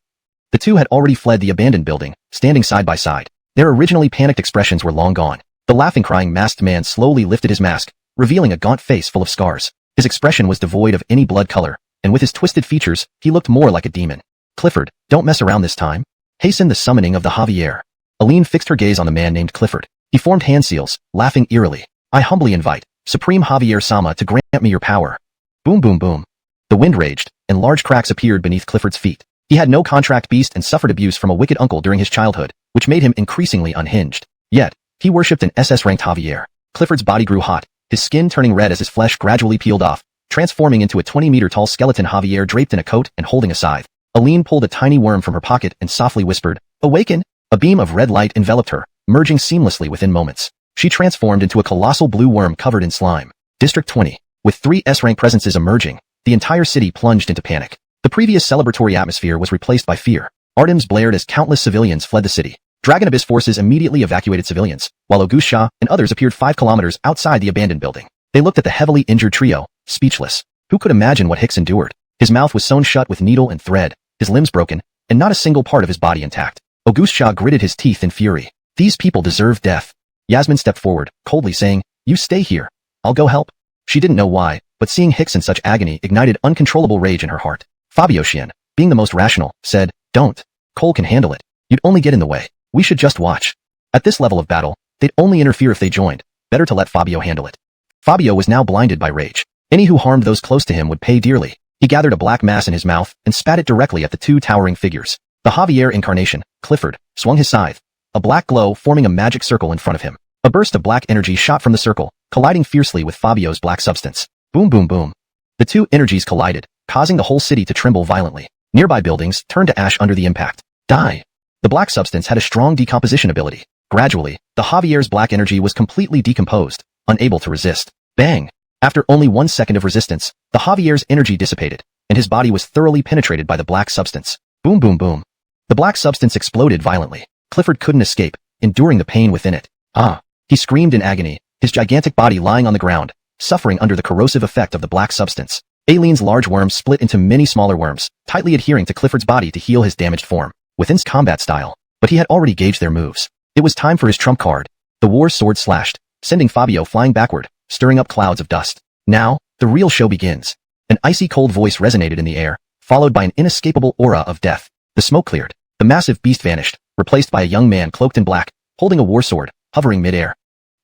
S1: The two had already fled the abandoned building, standing side by side. Their originally panicked expressions were long gone. The laughing, crying masked man slowly lifted his mask, revealing a gaunt face full of scars. His expression was devoid of any blood color, and with his twisted features, he looked more like a demon. Clifford, don't mess around this time. Hasten the summoning of the Javier. Aline fixed her gaze on the man named Clifford. He formed hand seals, laughing eerily. I humbly invite Supreme Javier-sama to grant me your power. Boom boom boom. The wind raged, and large cracks appeared beneath Clifford's feet. He had no contract beast and suffered abuse from a wicked uncle during his childhood, which made him increasingly unhinged. Yet, he worshipped an SS-ranked Javier. Clifford's body grew hot, his skin turning red as his flesh gradually peeled off, transforming into a 20-meter-tall skeleton Javier draped in a coat and holding a scythe. Aline pulled a tiny worm from her pocket and softly whispered, "Awaken!" A beam of red light enveloped her, merging seamlessly within moments. She transformed into a colossal blue worm covered in slime. District 20. With 3 S-rank presences emerging, the entire city plunged into panic. The previous celebratory atmosphere was replaced by fear. Artems blared as countless civilians fled the city. Dragon Abyss forces immediately evacuated civilians, while Auguste Shah and others appeared 5 kilometers outside the abandoned building. They looked at the heavily injured trio, speechless. Who could imagine what Hicks endured? His mouth was sewn shut with needle and thread, his limbs broken, and not a single part of his body intact. Auguste Shah gritted his teeth in fury. These people deserve death. Yasmin stepped forward, coldly saying, "You stay here. I'll go help." She didn't know why, but seeing Hicks in such agony ignited uncontrollable rage in her heart. Fabio Xian, being the most rational, said, "Don't. Cole can handle it. You'd only get in the way. We should just watch." At this level of battle, they'd only interfere if they joined. Better to let Fabio handle it. Fabio was now blinded by rage. Any who harmed those close to him would pay dearly. He gathered a black mass in his mouth and spat it directly at the 2 towering figures. The Javier incarnation, Clifford, swung his scythe, a black glow forming a magic circle in front of him. A burst of black energy shot from the circle, colliding fiercely with Fabio's black substance. Boom boom boom. The 2 energies collided, causing the whole city to tremble violently. Nearby buildings turned to ash under the impact. Die. The black substance had a strong decomposition ability. Gradually, the Javier's black energy was completely decomposed, unable to resist. Bang! After only 1 second of resistance, the Javier's energy dissipated, and his body was thoroughly penetrated by the black substance. Boom boom boom. The black substance exploded violently. Clifford couldn't escape, enduring the pain within it. Ah! He screamed in agony, his gigantic body lying on the ground, suffering under the corrosive effect of the black substance. Aileen's large worm split into many smaller worms, tightly adhering to Clifford's body to heal his damaged form, within his combat style. But he had already gauged their moves. It was time for his trump card. The war sword slashed, sending Fabio flying backward, stirring up clouds of dust. Now, the real show begins. An icy cold voice resonated in the air, followed by an inescapable aura of death. The smoke cleared. The massive beast vanished, replaced by a young man cloaked in black, holding a war sword, hovering mid-air.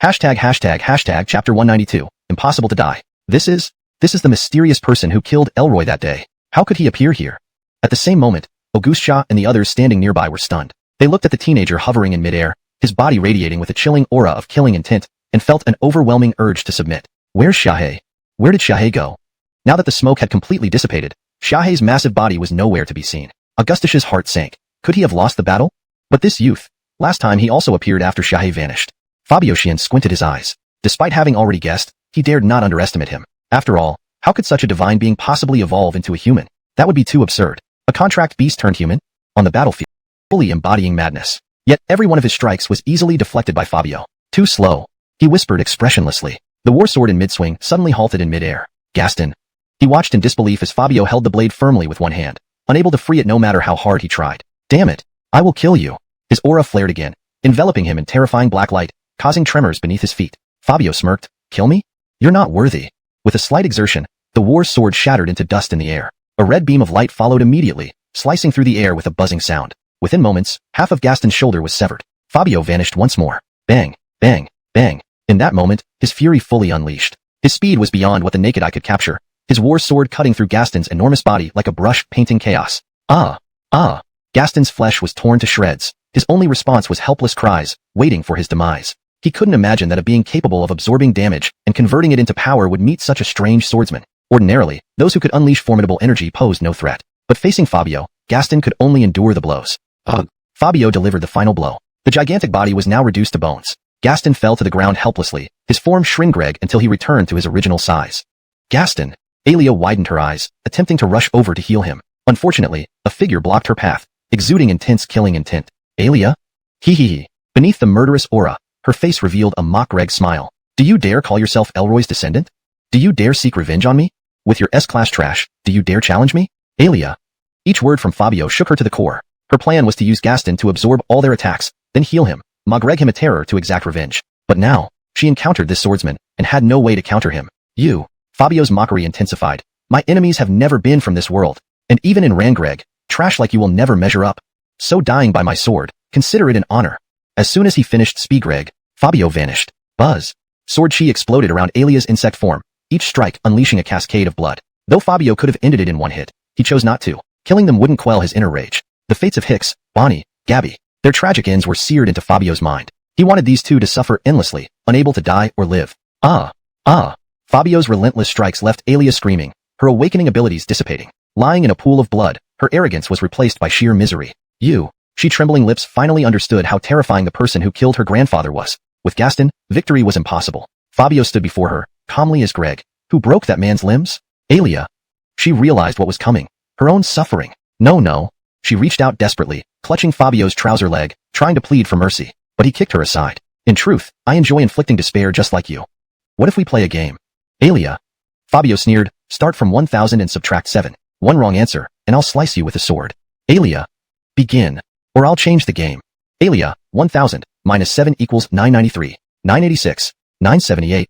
S1: Hashtag chapter 192, impossible to die. This is the mysterious person who killed Elroy that day. How could he appear here? At the same moment, Auguste Shah and the others standing nearby were stunned. They looked at the teenager hovering in mid-air, his body radiating with a chilling aura of killing intent, and felt an overwhelming urge to submit. Where's Shahe? Where did Shahe go? Now that the smoke had completely dissipated, Shahe's massive body was nowhere to be seen. Augustus's heart sank. Could he have lost the battle? But this youth, last time he also appeared after Shahe vanished. Fabio Xian squinted his eyes. Despite having already guessed, he dared not underestimate him. After all, how could such a divine being possibly evolve into a human? That would be too absurd. A contract beast turned human? On the battlefield, fully embodying madness. Yet every one of his strikes was easily deflected by Fabio. Too slow. He whispered expressionlessly. The war sword in mid-swing suddenly halted in mid-air. Gaston. He watched in disbelief as Fabio held the blade firmly with one hand, unable to free it no matter how hard he tried. Damn it. I will kill you. His aura flared again, enveloping him in terrifying black light, causing tremors beneath his feet. Fabio smirked. Kill me? You're not worthy. With a slight exertion, the war sword shattered into dust in the air. A red beam of light followed immediately, slicing through the air with a buzzing sound. Within moments, half of Gaston's shoulder was severed. Fabio vanished once more. Bang, bang, bang. In that moment, his fury fully unleashed. His speed was beyond what the naked eye could capture, his war sword cutting through Gaston's enormous body like a brush painting chaos. Ah! Ah! Gaston's flesh was torn to shreds. His only response was helpless cries, waiting for his demise. He couldn't imagine that a being capable of absorbing damage and converting it into power would meet such a strange swordsman. Ordinarily, those who could unleash formidable energy posed no threat. But facing Fabio, Gaston could only endure the blows. Ugh! Fabio delivered the final blow. The gigantic body was now reduced to bones. Gaston fell to the ground helplessly, his form shrinked until he returned to his original size. Gaston! Alia widened her eyes, attempting to rush over to heal him. Unfortunately, a figure blocked her path, exuding intense killing intent. Alia? Hee. Beneath the murderous aura, her face revealed a mock-Reg smile. Do you dare call yourself Elroy's descendant? Do you dare seek revenge on me? With your S-class trash, do you dare challenge me? Alia. Each word from Fabio shook her to the core. Her plan was to use Gaston to absorb all their attacks, then heal him, mock-Reg him a terror to exact revenge. But now, she encountered this swordsman, and had no way to counter him. You. Fabio's mockery intensified. My enemies have never been from this world. And even in Rangreg, trash like you will never measure up. So dying by my sword, consider it an honor. As soon as he finished Speegreg, Fabio vanished. Buzz. Sword chi exploded around Alia's insect form, each strike unleashing a cascade of blood. Though Fabio could have ended it in one hit, he chose not to. Killing them wouldn't quell his inner rage. The fates of Hicks, Bonnie, Gabby, their tragic ends were seared into Fabio's mind. He wanted these two to suffer endlessly, unable to die or live. Ah! Fabio's relentless strikes left Alia screaming, her awakening abilities dissipating. Lying in a pool of blood, her arrogance was replaced by sheer misery. She trembling lips finally understood how terrifying the person who killed her grandfather was. With Gaston, victory was impossible. Fabio stood before her, calmly as Greg. Who broke that man's limbs? Alia. She realized what was coming. Her own suffering. No. She reached out desperately, clutching Fabio's trouser leg, trying to plead for mercy. But he kicked her aside. In truth, I enjoy inflicting despair just like you. What if we play a game? Alia. Fabio sneered, start from 1000 and subtract 7. One wrong answer, and I'll slice you with a sword. Alia. Begin. Or I'll change the game. Alia, 1000, minus 7 equals 993, 986, 978,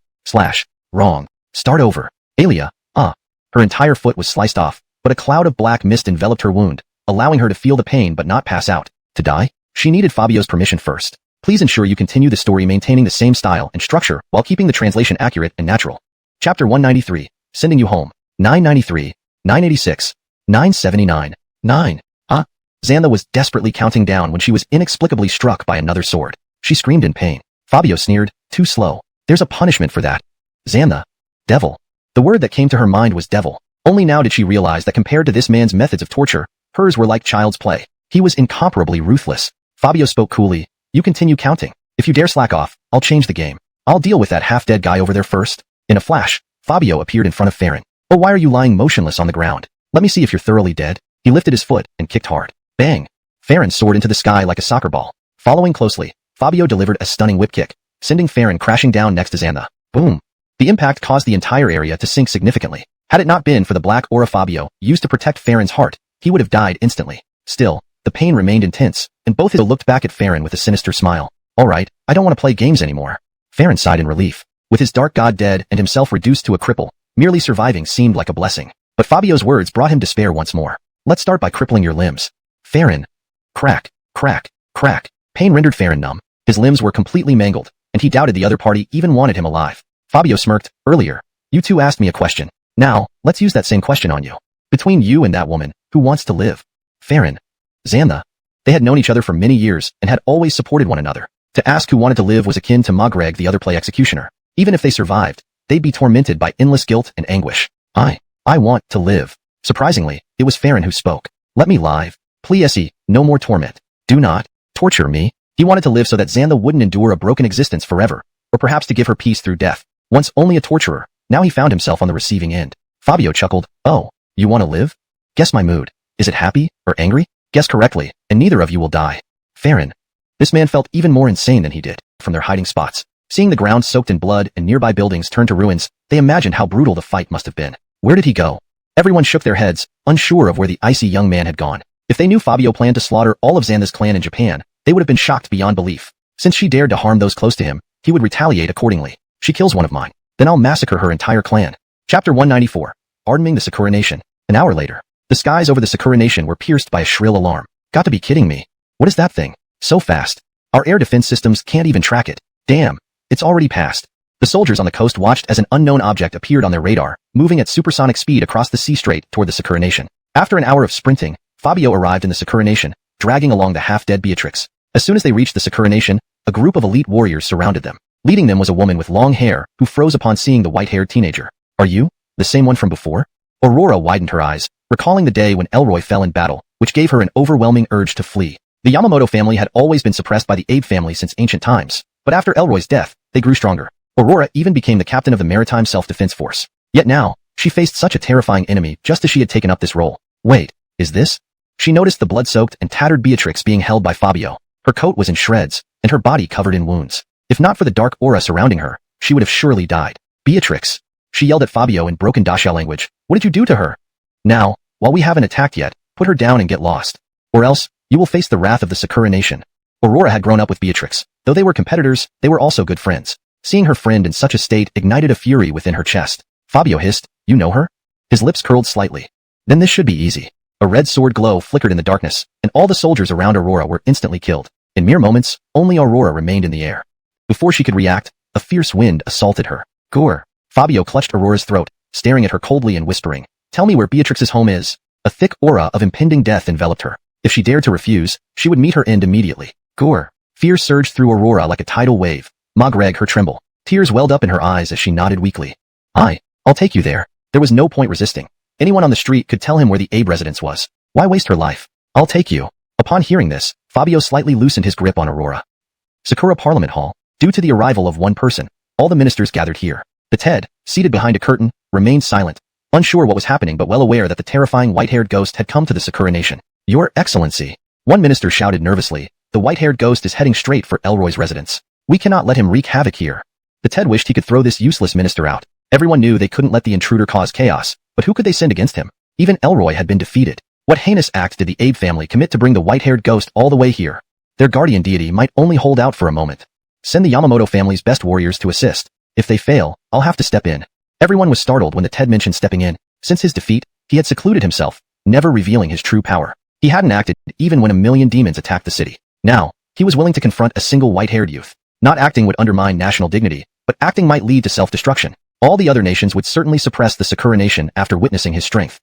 S1: wrong. Start over. Alia, Her entire foot was sliced off, but a cloud of black mist enveloped her wound, allowing her to feel the pain but not pass out. To die? She needed Fabio's permission first. Please ensure you continue the story maintaining the same style and structure while keeping the translation accurate and natural. Chapter 193, Sending You Home, 993, 986, 979, 9. Xantha was desperately counting down when she was inexplicably struck by another sword. She screamed in pain. Fabio sneered, too slow. There's a punishment for that. Xantha. Devil. The word that came to her mind was devil. Only now did she realize that compared to this man's methods of torture, hers were like child's play. He was incomparably ruthless. Fabio spoke coolly. You continue counting. If you dare slack off, I'll change the game. I'll deal with that half-dead guy over there first. In a flash, Fabio appeared in front of Farron. Oh, why are you lying motionless on the ground? Let me see if you're thoroughly dead. He lifted his foot and kicked hard. Bang! Farron soared into the sky like a soccer ball. Following closely, Fabio delivered a stunning whip kick, sending Farron crashing down next to Xantha. Boom! The impact caused the entire area to sink significantly. Had it not been for the black aura Fabio used to protect Farron's heart, he would have died instantly. Still, the pain remained intense, and both of them looked back at Farron with a sinister smile. Alright, I don't want to play games anymore. Farron sighed in relief. With his dark god dead and himself reduced to a cripple, merely surviving seemed like a blessing. But Fabio's words brought him despair once more. Let's start by crippling your limbs. Farron. Crack, crack, crack. Pain rendered Farron numb. His limbs were completely mangled, and he doubted the other party even wanted him alive. Fabio smirked. Earlier, you two asked me a question. Now, let's use that same question on you. Between you and that woman, who wants to live? Farron. Xantha. They had known each other for many years and had always supported one another. To ask who wanted to live was akin to Magreg the other play executioner. Even if they survived, they'd be tormented by endless guilt and anguish. I want to live. Surprisingly, it was Farron who spoke. Let me live. Please, no more torment. Do not torture me. He wanted to live so that Xantha wouldn't endure a broken existence forever, or perhaps to give her peace through death. Once only a torturer, now he found himself on the receiving end. Fabio chuckled. Oh, you want to live? Guess my mood. Is it happy or angry? Guess correctly, and neither of you will die. Farron. This man felt even more insane than he did from their hiding spots. Seeing the ground soaked in blood and nearby buildings turned to ruins, they imagined how brutal the fight must have been. Where did he go? Everyone shook their heads, unsure of where the icy young man had gone. If they knew Fabio planned to slaughter all of Xantha's clan in Japan, they would have been shocked beyond belief. Since she dared to harm those close to him, he would retaliate accordingly. She kills one of mine, then I'll massacre her entire clan. Chapter 194. Pardoning the Sakura Nation. An hour later, The skies over the Sakura Nation were pierced by a shrill alarm. Got to be kidding me. What is that thing? So fast. Our air defense systems can't even track it. Damn. It's already passed. The soldiers on the coast watched as an unknown object appeared on their radar, moving at supersonic speed across the sea strait toward the Sakura Nation. After an hour of sprinting, Fabio arrived in the Sakura Nation, dragging along the half-dead Beatrix. As soon as they reached the Sakura Nation, a group of elite warriors surrounded them. Leading them was a woman with long hair, who froze upon seeing the white-haired teenager. Are you the same one from before? Aurora widened her eyes, recalling the day when Elroy fell in battle, which gave her an overwhelming urge to flee. The Yamamoto family had always been suppressed by the Abe family since ancient times, but after Elroy's death, they grew stronger. Aurora even became the captain of the Maritime Self-Defense Force. Yet now, she faced such a terrifying enemy just as she had taken up this role. Wait, is this? She noticed the blood-soaked and tattered Beatrix being held by Fabio. Her coat was in shreds, and her body covered in wounds. If not for the dark aura surrounding her, she would have surely died. Beatrix! She yelled at Fabio in broken Dacia language. What did you do to her? Now, while we haven't attacked yet, put her down and get lost. Or else, you will face the wrath of the Sakura Nation. Aurora had grown up with Beatrix. Though they were competitors, they were also good friends. Seeing her friend in such a state ignited a fury within her chest. Fabio hissed, you know her? His lips curled slightly. Then this should be easy. A red sword glow flickered in the darkness, and all the soldiers around Aurora were instantly killed. In mere moments, only Aurora remained in the air. Before she could react, a fierce wind assaulted her. Gore! Fabio clutched Aurora's throat, staring at her coldly and whispering, tell me where Beatrix's home is. A thick aura of impending death enveloped her. If she dared to refuse, she would meet her end immediately. Gore! Fear surged through Aurora like a tidal wave. Magreg her tremble. Tears welled up in her eyes as she nodded weakly. I'll take you there. There was no point resisting. Anyone on the street could tell him where the Abe residence was. Why waste her life? I'll take you. Upon hearing this, Fabio slightly loosened his grip on Aurora. Sakura Parliament Hall. Due to the arrival of one person, all the ministers gathered here. The Ted, seated behind a curtain, remained silent, unsure what was happening but well aware that the terrifying white-haired ghost had come to the Sakura Nation. Your Excellency. One minister shouted nervously, the white-haired ghost is heading straight for Elroy's residence. We cannot let him wreak havoc here. The Ted wished he could throw this useless minister out. Everyone knew they couldn't let the intruder cause chaos, but who could they send against him? Even Elroy had been defeated. What heinous act did the Abe family commit to bring the white-haired ghost all the way here? Their guardian deity might only hold out for a moment. Send the Yamamoto family's best warriors to assist. If they fail, I'll have to step in. Everyone was startled when the Ted mentioned stepping in. Since his defeat, he had secluded himself, never revealing his true power. He hadn't acted even when a million demons attacked the city. Now, he was willing to confront a single white-haired youth. Not acting would undermine national dignity, but acting might lead to self-destruction. All the other nations would certainly suppress the Sakura Nation after witnessing his strength.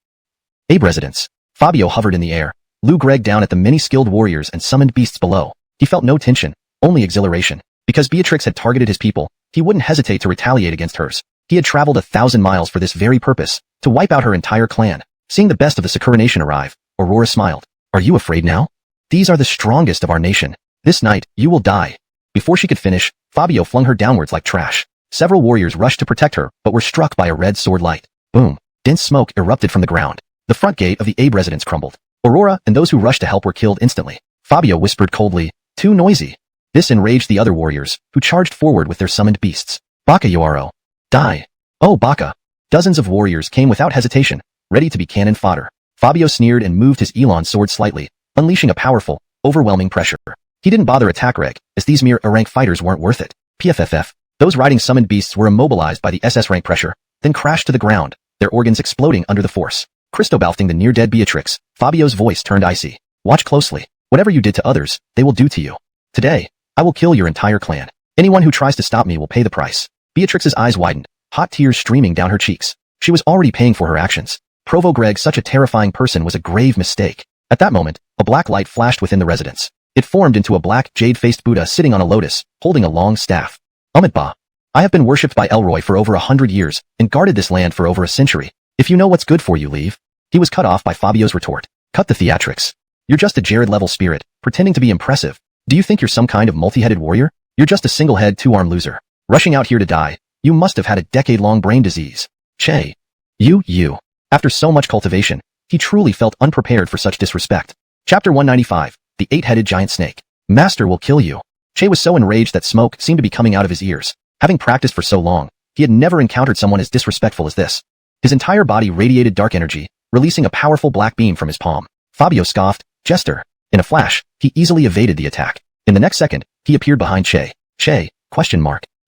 S1: Abe residence. Fabio hovered in the air. Lou Greg down at the many skilled warriors and summoned beasts below. He felt no tension, only exhilaration. Because Beatrix had targeted his people, he wouldn't hesitate to retaliate against hers. He had traveled 1,000 miles for this very purpose, to wipe out her entire clan. Seeing the best of the Sakura Nation arrive, Aurora smiled. Are you afraid now? These are the strongest of our nation. This night, you will die. Before she could finish, Fabio flung her downwards like trash. Several warriors rushed to protect her, but were struck by a red sword light. Boom. Dense smoke erupted from the ground. The front gate of the Abe residence crumbled. Aurora and those who rushed to help were killed instantly. Fabio whispered coldly, too noisy. This enraged the other warriors, who charged forward with their summoned beasts. Baka Yuaro. Die. Oh Baka. Dozens of warriors came without hesitation, ready to be cannon fodder. Fabio sneered and moved his Elon sword slightly, unleashing a powerful, overwhelming pressure. He didn't bother attack Reg, as these mere A-rank fighters weren't worth it. PFFF. Those riding summoned beasts were immobilized by the SS rank pressure, then crashed to the ground, their organs exploding under the force. Cristobalting the near-dead Beatrix, Fabio's voice turned icy. Watch closely. Whatever you did to others, they will do to you. Today, I will kill your entire clan. Anyone who tries to stop me will pay the price. Beatrix's eyes widened, hot tears streaming down her cheeks. She was already paying for her actions. Provo Greg, such a terrifying person, was a grave mistake. At that moment, a black light flashed within the residence. It formed into a black, jade-faced Buddha sitting on a lotus, holding a long staff. Amitabha. I have been worshipped by Elroy for over 100 years, and guarded this land for over a century. If you know what's good for you, leave. He was cut off by Fabio's retort. Cut the theatrics. You're just a Jared-level spirit, pretending to be impressive. Do you think you're some kind of multi-headed warrior? You're just a single-head, two-arm loser. Rushing out here to die. You must have had a decade-long brain disease. Che. You. After so much cultivation, he truly felt unprepared for such disrespect. Chapter 195. The Eight-Headed Giant Snake. Master will kill you. Che was so enraged that smoke seemed to be coming out of his ears. Having practiced for so long, he had never encountered someone as disrespectful as this. His entire body radiated dark energy, releasing a powerful black beam from his palm. Fabio scoffed, Jester. In a flash, he easily evaded the attack. In the next second, he appeared behind Che. Che, ?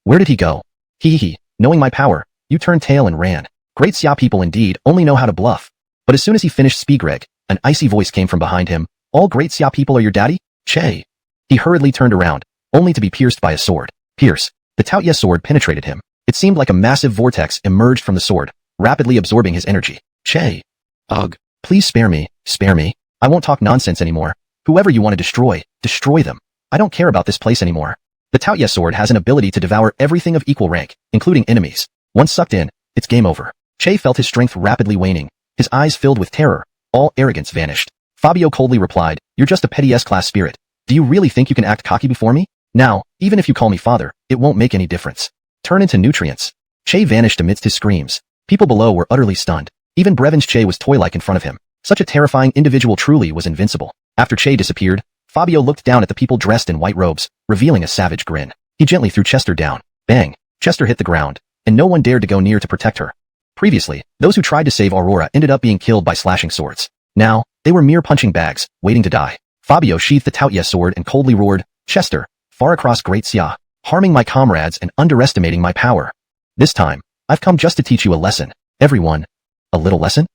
S1: Where did he go? Knowing my power, you turned tail and ran. Great Xia people indeed only know how to bluff. But as soon as he finished Spigreg, an icy voice came from behind him. All great Xia people are your daddy? Che. He hurriedly turned around, only to be pierced by a sword. Pierce. The Taoye sword penetrated him. It seemed like a massive vortex emerged from the sword, rapidly absorbing his energy. Che. Ugh. Please spare me, spare me. I won't talk nonsense anymore. Whoever you want to destroy, destroy them. I don't care about this place anymore. The Taoye sword has an ability to devour everything of equal rank, including enemies. Once sucked in, it's game over. Che felt his strength rapidly waning. His eyes filled with terror. All arrogance vanished. Fabio coldly replied, "You're just a petty S-class spirit. Do you really think you can act cocky before me? Now, even if you call me father, it won't make any difference. Turn into nutrients." Che vanished amidst his screams. People below were utterly stunned. Even Brevin's Che was toy-like in front of him. Such a terrifying individual truly was invincible. After Che disappeared, Fabio looked down at the people dressed in white robes, revealing a savage grin. He gently threw Chester down. Bang! Chester hit the ground, and no one dared to go near to protect her. Previously, those who tried to save Aurora ended up being killed by slashing swords. Now, they were mere punching bags, waiting to die. Fabio sheathed the Taoye sword and coldly roared, "Chester, far across Great Xia, harming my comrades and underestimating my power. This time, I've come just to teach you a lesson. Everyone." A little lesson?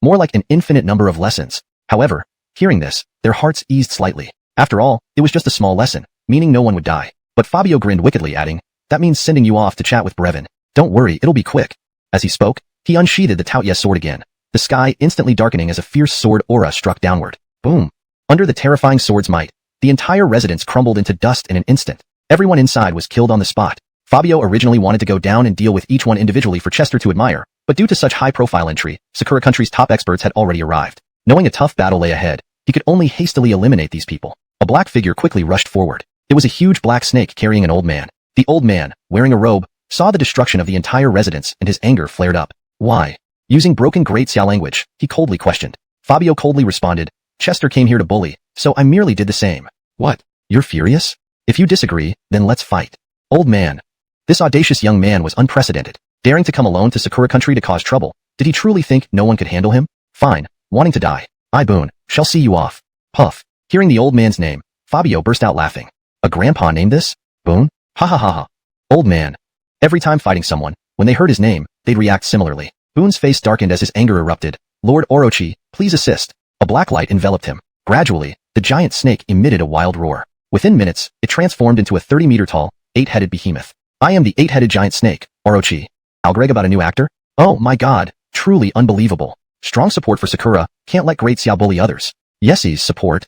S1: More like an infinite number of lessons. However, hearing this, their hearts eased slightly. After all, it was just a small lesson, meaning no one would die. But Fabio grinned wickedly, adding, "That means sending you off to chat with Brevin. Don't worry, it'll be quick." As he spoke, he unsheathed the Taoye sword again, the sky instantly darkening as a fierce sword aura struck downward. Boom! Under the terrifying sword's might, the entire residence crumbled into dust in an instant. Everyone inside was killed on the spot. Fabio originally wanted to go down and deal with each one individually for Chester to admire, but due to such high-profile entry, Sakura Country's top experts had already arrived. Knowing a tough battle lay ahead, he could only hastily eliminate these people. A black figure quickly rushed forward. It was a huge black snake carrying an old man. The old man, wearing a robe, saw the destruction of the entire residence and his anger flared up. Why? Using broken Great Xia language, he coldly questioned. Fabio coldly responded, "Chester came here to bully, so I merely did the same." "What? You're furious? If you disagree, then let's fight." Old man. This audacious young man was unprecedented. Daring to come alone to Sakura Country to cause trouble. Did he truly think no one could handle him? Fine. Wanting to die. I, Boone, shall see you off. Puff. Hearing the old man's name, Fabio burst out laughing. A grandpa named this? Boone? Ha ha ha ha. Old man. Every time fighting someone, when they heard his name, they'd react similarly. Boone's face darkened as his anger erupted. "Lord Orochi, please assist." A black light enveloped him. Gradually, the giant snake emitted a wild roar. Within minutes, it transformed into a 30-meter tall, 8-headed behemoth. "I am the 8-headed giant snake, Orochi." Algreg about a new actor? Oh my god, truly unbelievable. Strong support for Sakura, can't let Great Xia bully others. Yesie's support.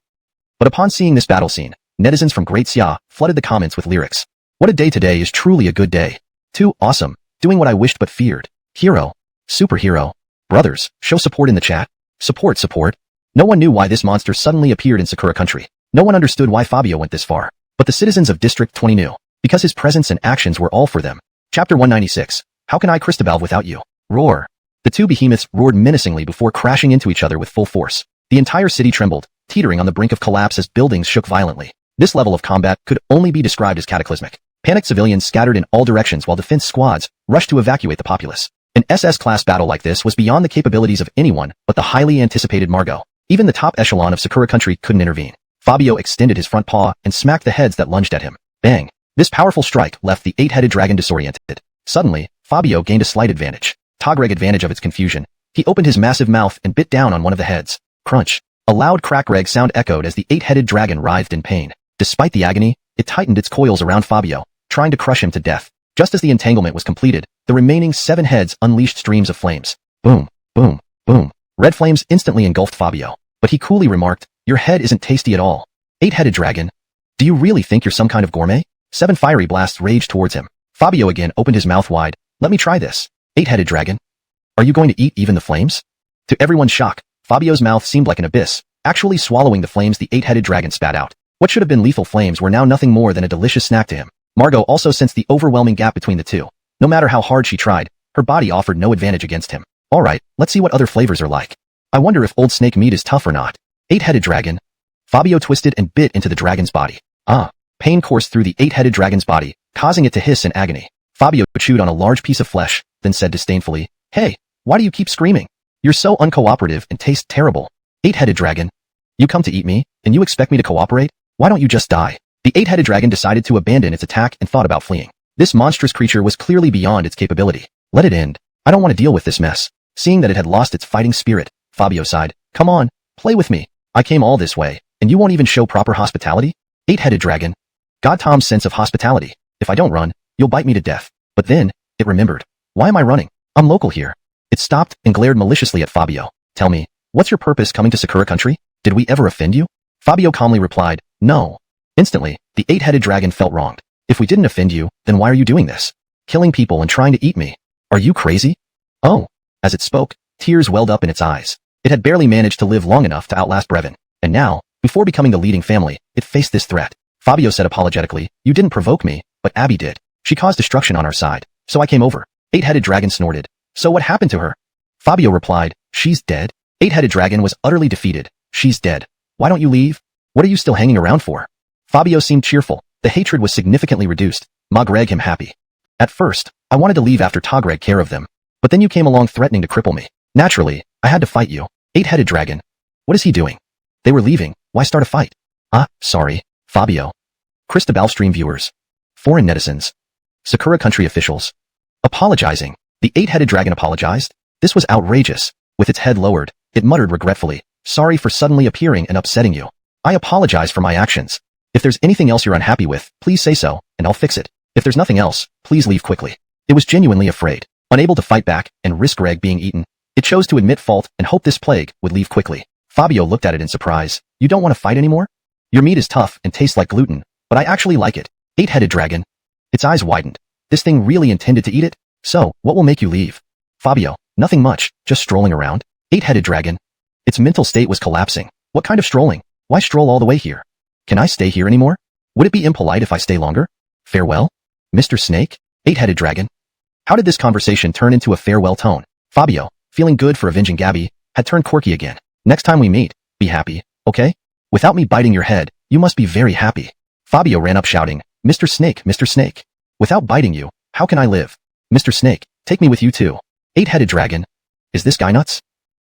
S1: But upon seeing this battle scene, netizens from Great Xia flooded the comments with lyrics. "What a day today is truly a good day. Too awesome, doing what I wished but feared. Hero. Superhero. Brothers, show support in the chat. Support, support." No one knew why this monster suddenly appeared in Sakura Country. No one understood why Fabio went this far. But the citizens of District 20 knew, because his presence and actions were all for them. Chapter 196. How can I Christabel without you? Roar. The two behemoths roared menacingly before crashing into each other with full force. The entire city trembled, teetering on the brink of collapse as buildings shook violently. This level of combat could only be described as cataclysmic. Panicked civilians scattered in all directions while defense squads rushed to evacuate the populace. An SS-class battle like this was beyond the capabilities of anyone but the highly anticipated Margot. Even the top echelon of Sakura Country couldn't intervene. Fabio extended his front paw and smacked the heads that lunged at him. Bang! This powerful strike left the 8-headed dragon disoriented. Suddenly, Fabio gained a slight advantage. Togreg advantage of its confusion. He opened his massive mouth and bit down on one of the heads. Crunch. A loud crack-reg sound echoed as the 8-headed dragon writhed in pain. Despite the agony, it tightened its coils around Fabio, trying to crush him to death. Just as the entanglement was completed, the remaining 7 heads unleashed streams of flames. Boom, boom, boom. Red flames instantly engulfed Fabio, but he coolly remarked, "Your head isn't tasty at all. 8-headed dragon. Do you really think you're some kind of gourmet?" 7 fiery blasts raged towards him. Fabio again opened his mouth wide. "Let me try this. 8-headed dragon. Are you going to eat even the flames?" To everyone's shock, Fabio's mouth seemed like an abyss, actually swallowing the flames the 8-headed dragon spat out. What should have been lethal flames were now nothing more than a delicious snack to him. Margot also sensed the overwhelming gap between the two. No matter how hard she tried, her body offered no advantage against him. Alright, let's see what other flavors are like. I wonder if old snake meat is tough or not. 8-headed dragon. Fabio twisted and bit into the dragon's body. Pain coursed through the 8-headed dragon's body, causing it to hiss in agony. Fabio chewed on a large piece of flesh, then said disdainfully, "Hey, why do you keep screaming? You're so uncooperative and taste terrible. 8-headed dragon. You come to eat me, and you expect me to cooperate? Why don't you just die?" The 8-headed dragon decided to abandon its attack and thought about fleeing. This monstrous creature was clearly beyond its capability. Let it end. I don't want to deal with this mess. Seeing that it had lost its fighting spirit, Fabio sighed. Come on, play with me. I came all this way, and you won't even show proper hospitality? Eight-headed dragon. God, Tom's sense of hospitality. If I don't run, you'll bite me to death. But then, it remembered. Why am I running? I'm local here. It stopped and glared maliciously at Fabio. Tell me, what's your purpose coming to Sakura country? Did we ever offend you? Fabio calmly replied, no. Instantly, the eight-headed dragon felt wronged. If we didn't offend you, then why are you doing this? Killing people and trying to eat me. Are you crazy? Oh. As it spoke, tears welled up in its eyes. It had barely managed to live long enough to outlast Brevin. And now, before becoming the leading family, it faced this threat. Fabio said apologetically, you didn't provoke me, but Abby did. She caused destruction on our side, so I came over. Eight-headed dragon snorted. So what happened to her? Fabio replied, she's dead. Eight-headed dragon was utterly defeated. She's dead. Why don't you leave? What are you still hanging around for? Fabio seemed cheerful. The hatred was significantly reduced. Ma Greg him happy. At first, I wanted to leave after Ta Greg care of them. But then you came along threatening to cripple me. Naturally, I had to fight you. Eight-headed dragon. What is he doing? They were leaving. Why start a fight? Sorry. Fabio. Christabel stream viewers. Foreign netizens. Sakura country officials. Apologizing. The eight-headed dragon apologized? This was outrageous. With its head lowered, it muttered regretfully, sorry for suddenly appearing and upsetting you. I apologize for my actions. If there's anything else you're unhappy with, please say so, and I'll fix it. If there's nothing else, please leave quickly. It was genuinely afraid. Unable to fight back and risk Greg being eaten, it chose to admit fault and hope this plague would leave quickly. Fabio looked at it in surprise. You don't want to fight anymore? Your meat is tough and tastes like gluten, but I actually like it. Eight-headed dragon. Its eyes widened. This thing really intended to eat it? So, what will make you leave? Fabio, nothing much, just strolling around. Eight-headed dragon. Its mental state was collapsing. What kind of strolling? Why stroll all the way here? Can I stay here anymore? Would it be impolite if I stay longer? Farewell? Mr. Snake? Eight-headed dragon. How did this conversation turn into a farewell tone? Fabio, feeling good for avenging Gabby, had turned quirky again. Next time we meet, be happy, okay? Without me biting your head, you must be very happy. Fabio ran up shouting, Mr. Snake, Mr. Snake. Without biting you, how can I live? Mr. Snake, take me with you too. Eight-headed dragon. Is this guy nuts?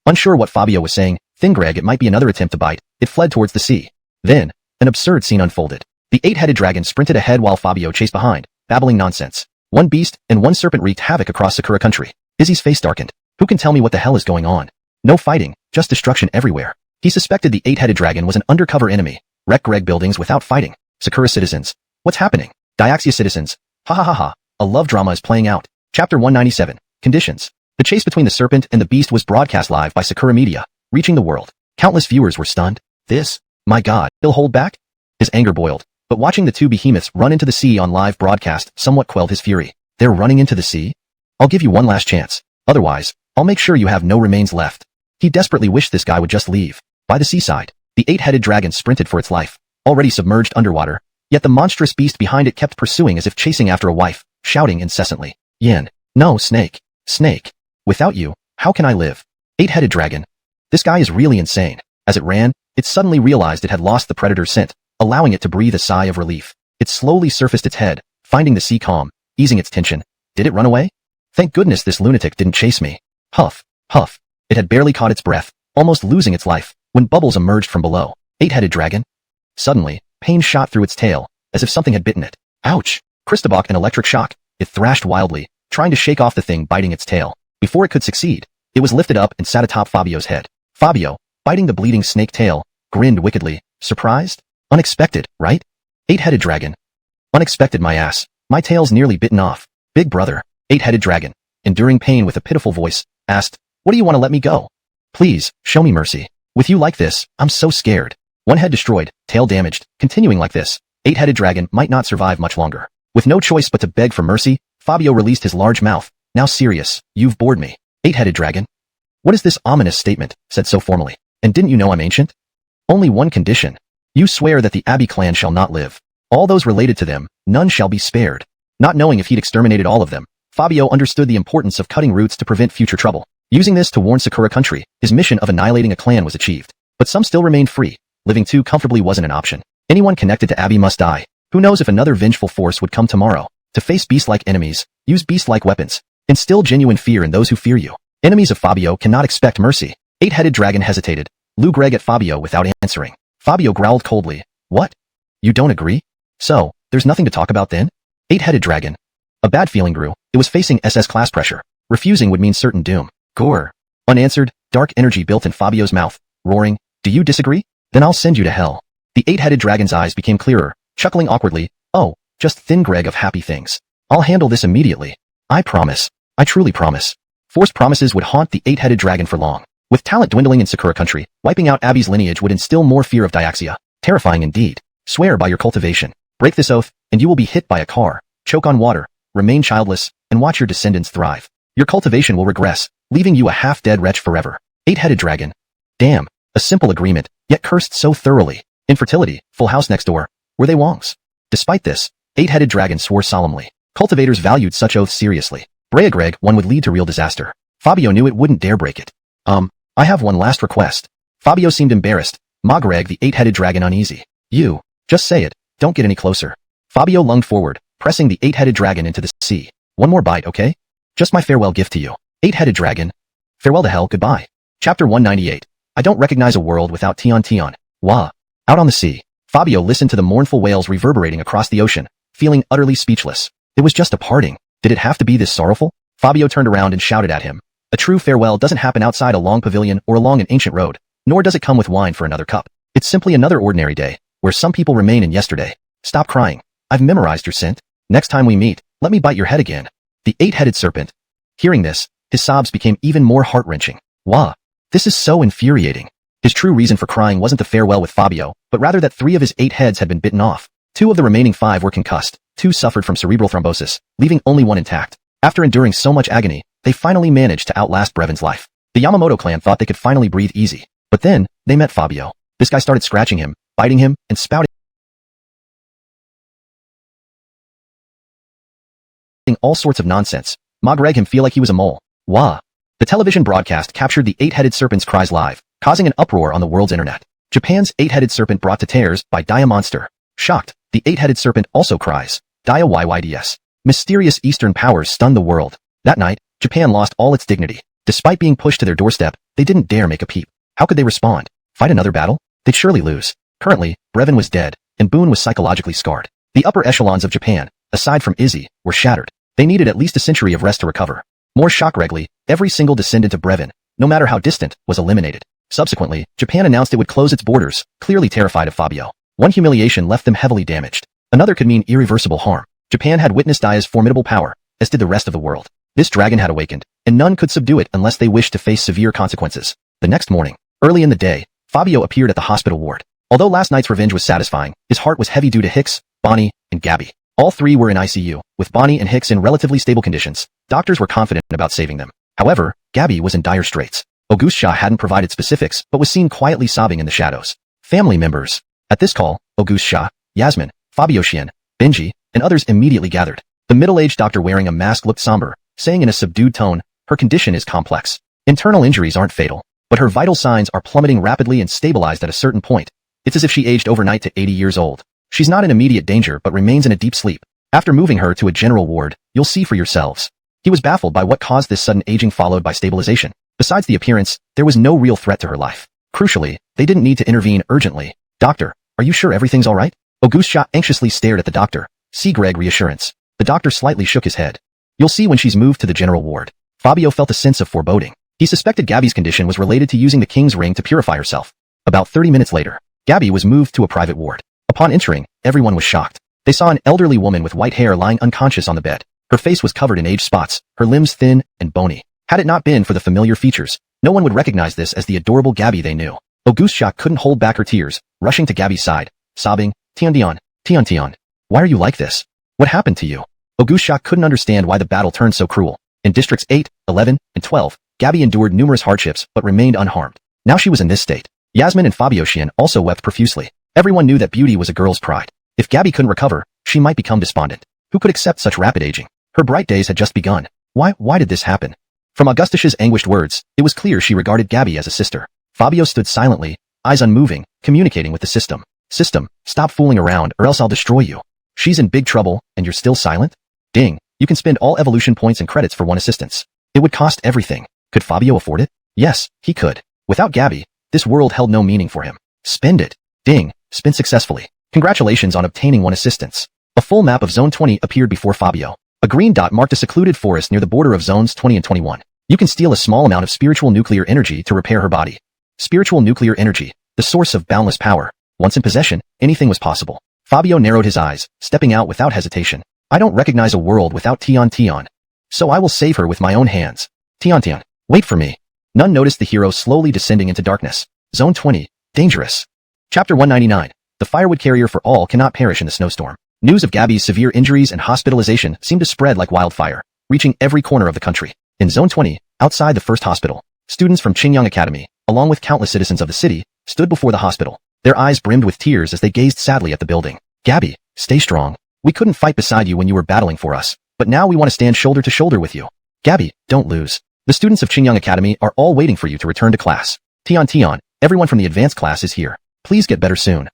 S1: Unsure what Fabio was saying, Thin Greg it might be another attempt to bite, it fled towards the sea. Then, an absurd scene unfolded. The eight-headed dragon sprinted ahead while Fabio chased behind, babbling nonsense. One beast and one serpent wreaked havoc across Sakura country. Izzy's face darkened. Who can tell me what the hell is going on? No fighting, just destruction everywhere. He suspected the eight-headed dragon was an undercover enemy. Wreck Greg buildings without fighting. Sakura citizens. What's happening? Diaxia citizens. Ha ha ha ha. A love drama is playing out. Chapter 197. Conditions. The chase between the serpent and the beast was broadcast live by Sakura Media, reaching the world. Countless viewers were stunned. This? My god, he'll hold back? His anger boiled. But watching the two behemoths run into the sea on live broadcast somewhat quelled his fury. They're running into the sea? I'll give you one last chance. Otherwise, I'll make sure you have no remains left. He desperately wished this guy would just leave. By the seaside, the eight-headed dragon sprinted for its life, already submerged underwater, yet the monstrous beast behind it kept pursuing as if chasing after a wife, shouting incessantly, Yin, no, Snake, Snake. Without you, how can I live? Eight-headed dragon. This guy is really insane. As it ran, it suddenly realized it had lost the predator's scent, allowing it to breathe a sigh of relief. It slowly surfaced its head, finding the sea calm, easing its tension. Did it run away? Thank goodness this lunatic didn't chase me. Huff, huff. It had barely caught its breath, almost losing its life, when bubbles emerged from below. Eight-headed dragon. Suddenly, pain shot through its tail, as if something had bitten it. Ouch! Christabel an electric shock. It thrashed wildly, trying to shake off the thing biting its tail. Before it could succeed, it was lifted up and sat atop Fabio's head. Fabio, biting the bleeding snake tail, grinned wickedly. Surprised? Unexpected, right? Eight-headed dragon. Unexpected my ass. My tail's nearly bitten off. Big brother. Eight-headed dragon, enduring pain with a pitiful voice, asked, what do you want to let me go? Please, show me mercy. With you like this, I'm so scared. One head destroyed, tail damaged, continuing like this, eight-headed dragon might not survive much longer. With no choice but to beg for mercy, Fabio released his large mouth. Now serious, you've bored me. Eight-headed dragon. What is this ominous statement, said so formally? And didn't you know I'm ancient? Only one condition. You swear that the Abbey clan shall not live. All those related to them, none shall be spared. Not knowing if he'd exterminated all of them, Fabio understood the importance of cutting roots to prevent future trouble. Using this to warn Sakura country, his mission of annihilating a clan was achieved. But some still remained free. Living too comfortably wasn't an option. Anyone connected to Abbey must die. Who knows if another vengeful force would come tomorrow. To face beast-like enemies, use beast-like weapons. Instill genuine fear in those who fear you. Enemies of Fabio cannot expect mercy. Eight-headed dragon hesitated. Lou Greg at Fabio without answering. Fabio growled coldly. What? You don't agree? So, there's nothing to talk about then? Eight-headed dragon. A bad feeling grew. It was facing SS class pressure. Refusing would mean certain doom. Gore. Unanswered, Dark energy built in Fabio's mouth, roaring, "Do you disagree? Then I'll send you to hell." The eight-headed dragon's eyes became clearer, chuckling awkwardly. "Oh, just thin Greg of happy things. I'll handle this immediately. I promise. I truly promise." Forced promises would haunt the eight-headed dragon for long. With talent dwindling in Sakura country, wiping out Abby's lineage would instill more fear of Dyaxia. Terrifying indeed. Swear by your cultivation. Break this oath, and you will be hit by a car, choke on water, remain childless, and watch your descendants thrive. Your cultivation will regress, leaving you a half-dead wretch forever. Eight-headed dragon. Damn, a simple agreement, yet cursed so thoroughly. Infertility, full house next door. Were they Wongs? Despite this, eight-headed dragon swore solemnly. Cultivators valued such oaths seriously. Brea Greg, one would lead to real disaster. Fabio knew it wouldn't dare break it. I have one last request. Fabio seemed embarrassed. Ma Greg, the eight-headed dragon, uneasy. You. Just say it. Don't get any closer. Fabio lunged forward, pressing the eight-headed dragon into the sea. One more bite, okay? Just my farewell gift to you. Eight-headed dragon. Farewell to hell, goodbye. Chapter 198. I don't recognize a world without Tion Tion. Wah. Out on the sea, Fabio listened to the mournful wails reverberating across the ocean, feeling utterly speechless. It was just a parting. Did it have to be this sorrowful? Fabio turned around and shouted at him. A true farewell doesn't happen outside a long pavilion or along an ancient road, nor does it come with wine for another cup. It's simply another ordinary day, where some people remain in yesterday. Stop crying. I've memorized your scent. Next time we meet, let me bite your head again. The eight-headed serpent. Hearing this, his sobs became even more heart-wrenching. Wah. This is so infuriating. His true reason for crying wasn't the farewell with Fabio, but rather that 3 of his 8 heads had been bitten off. 2 of the remaining 5 were concussed, 2 suffered from cerebral thrombosis, leaving only 1 intact. After enduring so much agony, they finally managed to outlast Brevin's life. The Yamamoto clan thought they could finally breathe easy. But then, they met Fabio. This guy started scratching him, biting him, and spouting all sorts of nonsense. Ma Greg him feel like he was a mole. Wah. The television broadcast captured the 8-headed serpent's cries live, causing an uproar on the world's internet. Japan's 8-headed serpent brought to tears by Dia Monster. Shocked, the 8-headed serpent also cries. Dia YYDS. Mysterious Eastern powers stunned the world. That night, Japan lost all its dignity. Despite being pushed to their doorstep, they didn't dare make a peep. How could they respond? Fight another battle? They'd surely lose. Currently, Brevin was dead, and Boone was psychologically scarred. The upper echelons of Japan, aside from Izzy, were shattered. They needed at least a century of rest to recover. More shockingly, every single descendant of Brevin, no matter how distant, was eliminated. Subsequently, Japan announced it would close its borders, clearly terrified of Fabio. One humiliation left them heavily damaged. Another could mean irreversible harm. Japan had witnessed Dia's formidable power, as did the rest of the world. This dragon had awakened, and none could subdue it unless they wished to face severe consequences. The next morning, early in the day, Fabio appeared at the hospital ward. Although last night's revenge was satisfying, his heart was heavy due to Hicks, Bonnie, and Gabby. All 3 were in ICU, with Bonnie and Hicks in relatively stable conditions. Doctors were confident about saving them. However, Gabby was in dire straits. Auguste Shaw hadn't provided specifics, but was seen quietly sobbing in the shadows. Family members. At this call, Auguste Shaw, Yasmin, Fabio Xian, Benji, and others immediately gathered. The middle-aged doctor wearing a mask looked somber, saying in a subdued tone, her condition is complex. Internal injuries aren't fatal, but her vital signs are plummeting rapidly and stabilized at a certain point. It's as if she aged overnight to 80 years old. She's not in immediate danger but remains in a deep sleep. After moving her to a general ward, you'll see for yourselves. He was baffled by what caused this sudden aging followed by stabilization. Besides the appearance, there was no real threat to her life. Crucially, they didn't need to intervene urgently. Doctor, are you sure everything's alright? Auguste Shaw anxiously stared at the doctor. See Greg reassurance. The doctor slightly shook his head. You'll see when she's moved to the general ward. Fabio felt a sense of foreboding. He suspected Gabby's condition was related to using the king's ring to purify herself. About 30 minutes later, Gabby was moved to a private ward. Upon entering, everyone was shocked. They saw an elderly woman with white hair lying unconscious on the bed. Her face was covered in age spots, her limbs thin and bony. Had it not been for the familiar features, no one would recognize this as the adorable Gabby they knew. Auguste Shaw couldn't hold back her tears, rushing to Gabby's side, sobbing, Tion Tion, Tion Tion. Why are you like this? What happened to you? Auguste Shaw couldn't understand why the battle turned so cruel. In Districts 8, 11, and 12, Gabby endured numerous hardships but remained unharmed. Now she was in this state. Yasmin and Fabio Xian also wept profusely. Everyone knew that beauty was a girl's pride. If Gabby couldn't recover, she might become despondent. Who could accept such rapid aging? Her bright days had just begun. Why did this happen? From Augustish's anguished words, it was clear she regarded Gabby as a sister. Fabio stood silently, eyes unmoving, communicating with the system. System, stop fooling around or else I'll destroy you. She's in big trouble, and you're still silent? Ding, you can spend all evolution points and credits for one assistance. It would cost everything. Could Fabio afford it? Yes, he could. Without Gabby, this world held no meaning for him. Spend it. Ding, spent successfully. Congratulations on obtaining one assistance. A full map of Zone 20 appeared before Fabio. A green dot marked a secluded forest near the border of Zones 20 and 21. You can steal a small amount of spiritual nuclear energy to repair her body. Spiritual nuclear energy, the source of boundless power. Once in possession, anything was possible. Fabio narrowed his eyes, stepping out without hesitation. I don't recognize a world without Tian. So I will save her with my own hands. Tian, wait for me. None noticed the hero slowly descending into darkness. Zone 20. Dangerous. Chapter 199. The firewood carrier for all cannot perish in the snowstorm. News of Gabby's severe injuries and hospitalization seemed to spread like wildfire, reaching every corner of the country. In Zone 20, outside the first hospital, students from Qingyang Academy, along with countless citizens of the city, stood before the hospital. Their eyes brimmed with tears as they gazed sadly at the building. Gabby, stay strong. We couldn't fight beside you when you were battling for us, but now we want to stand shoulder to shoulder with you. Gabby, don't lose. The students of Qingyang Academy are all waiting for you to return to class. Tian, everyone from the advanced class is here. Please get better soon.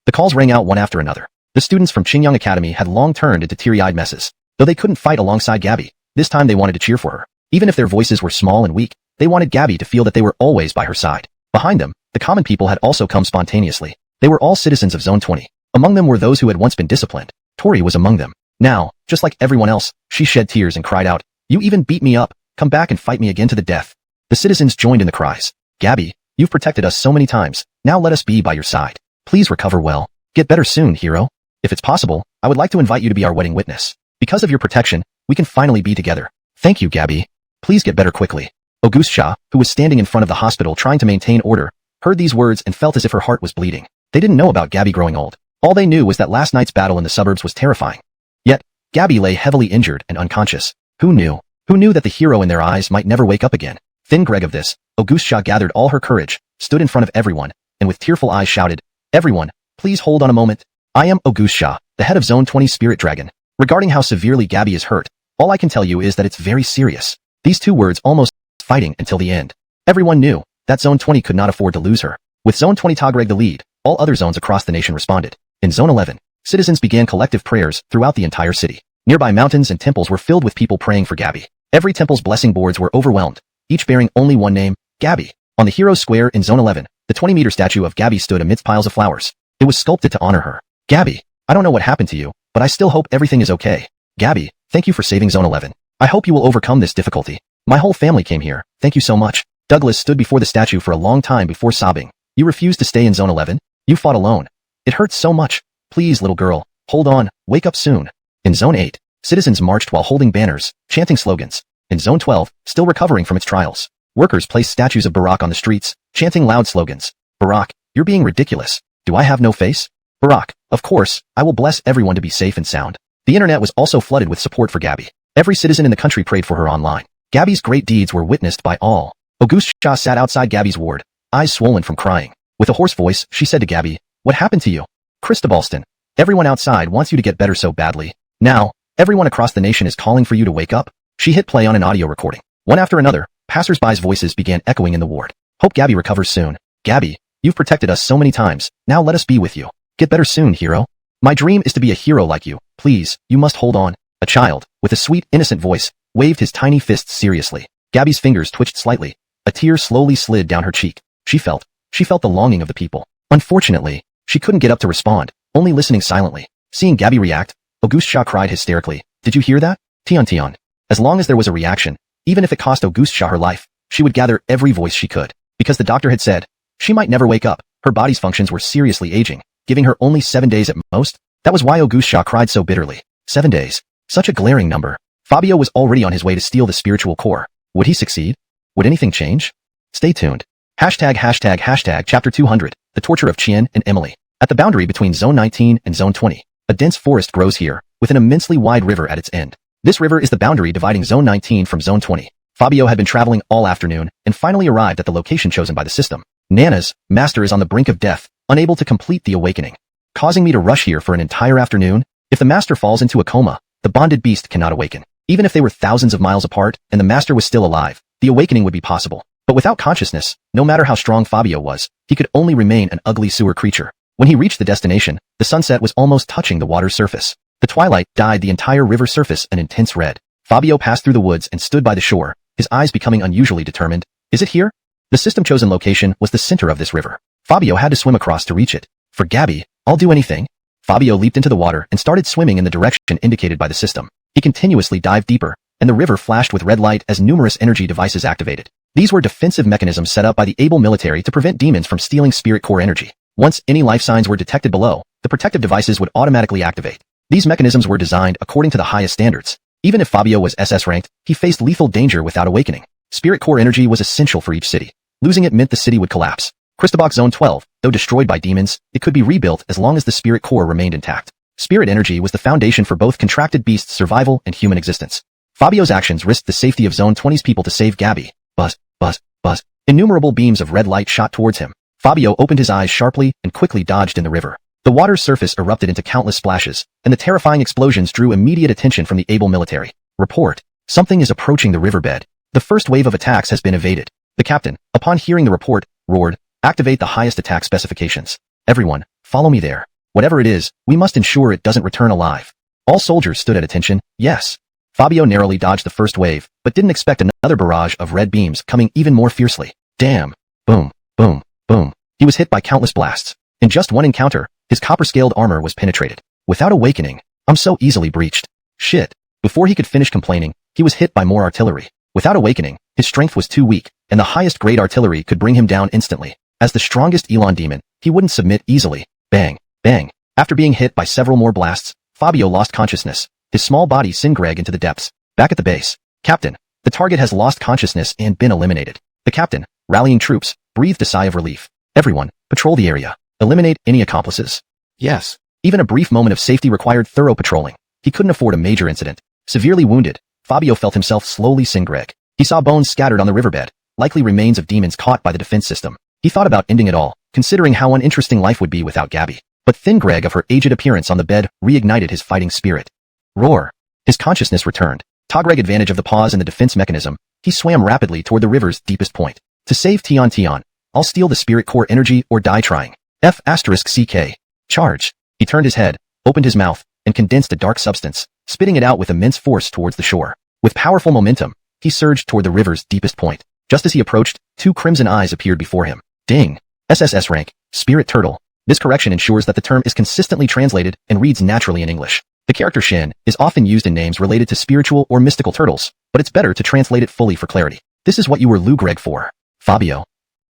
S1: The calls rang out one after another. The students from Qingyang Academy had long turned into teary-eyed messes. Though they couldn't fight alongside Gabby, this time they wanted to cheer for her. Even if their voices were small and weak, they wanted Gabby to feel that they were always by her side. Behind them, the common people had also come spontaneously. They were all citizens of Zone 20. Among them were those who had once been disciplined. Tori was among them. Now, just like everyone else, she shed tears and cried out, "You even beat me up. Come back and fight me again to the death." The citizens joined in the cries. Gabby, you've protected us so many times. Now let us be by your side. Please recover well. Get better soon, hero. If it's possible, I would like to invite you to be our wedding witness. Because of your protection, we can finally be together. Thank you, Gabby. Please get better quickly. Auguste Shah, who was standing in front of the hospital trying to maintain order, heard these words and felt as if her heart was bleeding. They didn't know about Gabby growing old. All they knew was that last night's battle in the suburbs was terrifying. Yet, Gabby lay heavily injured and unconscious. Who knew? Who knew that the hero in their eyes might never wake up again? Thin Greg of this, Auguste Shah gathered all her courage, stood in front of everyone, and with tearful eyes shouted, "Everyone, please hold on a moment. I am Auguste Shah, the head of Zone 20 Spirit Dragon. Regarding how severely Gabby is hurt, all I can tell you is that it's very serious." These two words almost fighting until the end. Everyone knew that Zone 20 could not afford to lose her. With Zone 20 Tagreg the lead, all other zones across the nation responded. In Zone 11, citizens began collective prayers throughout the entire city. Nearby mountains and temples were filled with people praying for Gabby. Every temple's blessing boards were overwhelmed, each bearing only one name, Gabby. On the Heroes Square in Zone 11, the 20-meter statue of Gabby stood amidst piles of flowers. It was sculpted to honor her. Gabby, I don't know what happened to you, but I still hope everything is okay. Gabby, thank you for saving Zone 11. I hope you will overcome this difficulty. My whole family came here. Thank you so much. Douglas stood before the statue for a long time before sobbing. You refused to stay in Zone 11? You fought alone. It hurts so much. Please, little girl, hold on, wake up soon. In Zone 8, citizens marched while holding banners, chanting slogans. In Zone 12, still recovering from its trials, workers placed statues of Barack on the streets, chanting loud slogans. Barack, you're being ridiculous. Do I have no face? Barack, of course, I will bless everyone to be safe and sound. The internet was also flooded with support for Gabby. Every citizen in the country prayed for her online. Gabby's great deeds were witnessed by all. Auguste Shah sat outside Gabby's ward, eyes swollen from crying. With a hoarse voice, she said to Gabby, "What happened to you? Cristobalston, everyone outside wants you to get better so badly. Now, everyone across the nation is calling for you to wake up." She hit play on an audio recording. One after another, passers-by's voices began echoing in the ward. "Hope Gabby recovers soon. Gabby, you've protected us so many times, now let us be with you. Get better soon, hero. My dream is to be a hero like you. Please, you must hold on." A child, with a sweet, innocent voice, waved his tiny fists seriously. Gabby's fingers twitched slightly. A tear slowly slid down her cheek. She felt the longing of the people. Unfortunately, she couldn't get up to respond, only listening silently. Seeing Gabby react, Auguste Shah cried hysterically, "Did you hear that? Tian. As long as there was a reaction, even if it cost Auguste Shah her life, she would gather every voice she could. Because the doctor had said, she might never wake up, her body's functions were seriously aging, giving her only 7 days at most. That was why Auguste Shah cried so bitterly. 7 days. Such a glaring number. Fabio was already on his way to steal the spiritual core. Would he succeed? Would anything change? Stay tuned. Hashtag Chapter 200, The Torture of Chien and Emily. At the boundary between Zone 19 and Zone 20, a dense forest grows here, with an immensely wide river at its end. This river is the boundary dividing Zone 19 from Zone 20. Fabio had been traveling all afternoon and finally arrived at the location chosen by the system. Nana's master is on the brink of death, unable to complete the awakening, causing me to rush here for an entire afternoon. If the master falls into a coma, the bonded beast cannot awaken. Even if they were thousands of miles apart and the master was still alive, the awakening would be possible. But without consciousness, no matter how strong Fabio was, he could only remain an ugly sewer creature. When he reached the destination, the sunset was almost touching the water's surface. The twilight dyed the entire river surface an intense red. Fabio passed through the woods and stood by the shore, his eyes becoming unusually determined. Is it here? The system-chosen location was the center of this river. Fabio had to swim across to reach it. For Gabby, I'll do anything. Fabio leaped into the water and started swimming in the direction indicated by the system. He continuously dived deeper, and the river flashed with red light as numerous energy devices activated. These were defensive mechanisms set up by the able military to prevent demons from stealing spirit core energy. Once any life signs were detected below, the protective devices would automatically activate. These mechanisms were designed according to the highest standards. Even if Fabio was SS ranked, he faced lethal danger without awakening. Spirit core energy was essential for each city. Losing it meant the city would collapse. Cristobach Zone 12, though destroyed by demons, it could be rebuilt as long as the spirit core remained intact. Spirit energy was the foundation for both contracted beasts' survival and human existence. Fabio's actions risked the safety of Zone 20's people to save Gabby. Buzz, buzz, buzz. Innumerable beams of red light shot towards him. Fabio opened his eyes sharply and quickly dodged in the river. The water's surface erupted into countless splashes, and the terrifying explosions drew immediate attention from the able military. Report. Something is approaching the riverbed. The first wave of attacks has been evaded. The captain, upon hearing the report, roared, "Activate the highest attack specifications. Everyone, follow me there. Whatever it is, we must ensure it doesn't return alive." All soldiers stood at attention. Yes. Fabio narrowly dodged the first wave, but didn't expect another barrage of red beams coming even more fiercely. Damn. Boom, boom, boom. He was hit by countless blasts. In just one encounter, his copper-scaled armor was penetrated. Without awakening, I'm so easily breached. Shit. Before he could finish complaining, he was hit by more artillery. Without awakening, his strength was too weak, and the highest grade artillery could bring him down instantly. As the strongest Elon demon, he wouldn't submit easily. Bang, bang. After being hit by several more blasts, Fabio lost consciousness. His small body sent into the depths. Back at the base. Captain, the target has lost consciousness and been eliminated. The captain, rallying troops, breathed a sigh of relief. Everyone, patrol the area. Eliminate any accomplices. Yes. Even a brief moment of safety required thorough patrolling. He couldn't afford a major incident. Severely wounded, Fabio felt himself slowly sink. He saw bones scattered on the riverbed, likely remains of demons caught by the defense system. He thought about ending it all, considering how uninteresting life would be without Gabby. But thin Greg of her aged appearance on the bed reignited his fighting spirit. Roar. His consciousness returned. Tagreg advantage of the pause in the defense mechanism, he swam rapidly toward the river's deepest point. To save Tion, I'll steal the spirit core energy or die trying. F***CK. Charge. He turned his head, opened his mouth, and condensed a dark substance, spitting it out with immense force towards the shore. With powerful momentum, he surged toward the river's deepest point. Just as he approached, two crimson eyes appeared before him. Ding. SSS rank, Spirit Turtle. This correction ensures that the term is consistently translated and reads naturally in English. The character Shin is often used in names related to spiritual or mystical turtles, but it's better to translate it fully for clarity. This is what you were Lou Greg for. Fabio.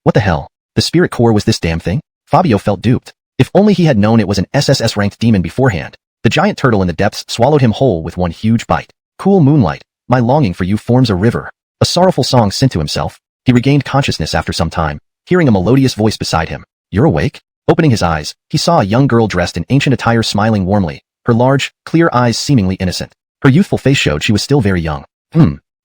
S1: What the hell? The spirit core was this damn thing? Fabio felt duped. If only he had known it was an SSS-ranked demon beforehand. The giant turtle in the depths swallowed him whole with one huge bite. Cool moonlight, my longing for you forms a river. A sorrowful song sent to himself. He regained consciousness after some time, hearing a melodious voice beside him. You're awake? Opening his eyes, he saw a young girl dressed in ancient attire smiling warmly, her large, clear eyes seemingly innocent. Her youthful face showed she was still very young.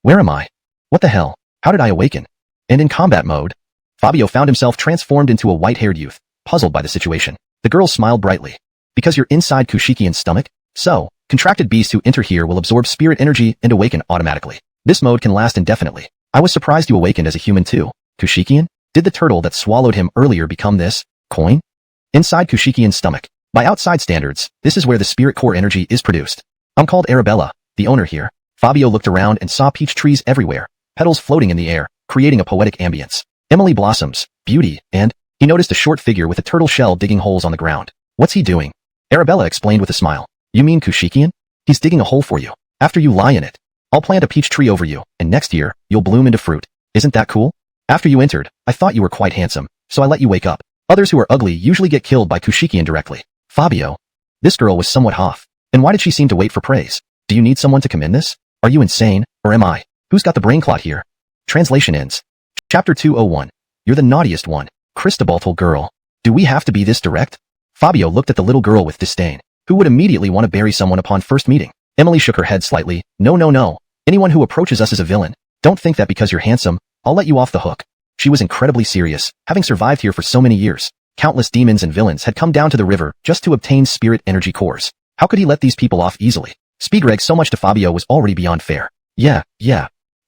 S1: Where am I? What the hell? How did I awaken? And in combat mode? Fabio found himself transformed into a white-haired youth, puzzled by the situation. The girl smiled brightly. Because you're inside Kushikian's stomach? So, contracted beasts who enter here will absorb spirit energy and awaken automatically. This mode can last indefinitely. I was surprised you awakened as a human too. Kushikian? Did the turtle that swallowed him earlier become this coin? Inside Kushikian's stomach. By outside standards, this is where the spirit core energy is produced. I'm called Arabella, the owner here. Fabio looked around and saw peach trees everywhere, petals floating in the air, creating a poetic ambience. Emily blossoms, beauty, and he noticed a short figure with a turtle shell digging holes on the ground. What's he doing? Arabella explained with a smile. You mean Kushikian? He's digging a hole for you. After you lie in it, I'll plant a peach tree over you, and next year, you'll bloom into fruit. Isn't that cool? After you entered, I thought you were quite handsome, so I let you wake up. Others who are ugly usually get killed by Kushikian directly. Fabio. This girl was somewhat off. And why did she seem to wait for praise? Do you need someone to commend this? Are you insane, or am I? Who's got the brain clot here? Translation ends. Chapter 201. You're the naughtiest one. Cristobal girl. Do we have to be this direct? Fabio looked at the little girl with disdain. Who would immediately want to bury someone upon first meeting? Emily shook her head slightly. No. Anyone who approaches us is a villain. Don't think that because you're handsome, I'll let you off the hook. She was incredibly serious, having survived here for so many years. Countless demons and villains had come down to the river just to obtain spirit energy cores. How could he let these people off easily? Speagreg so much to Fabio was already beyond fair. Yeah.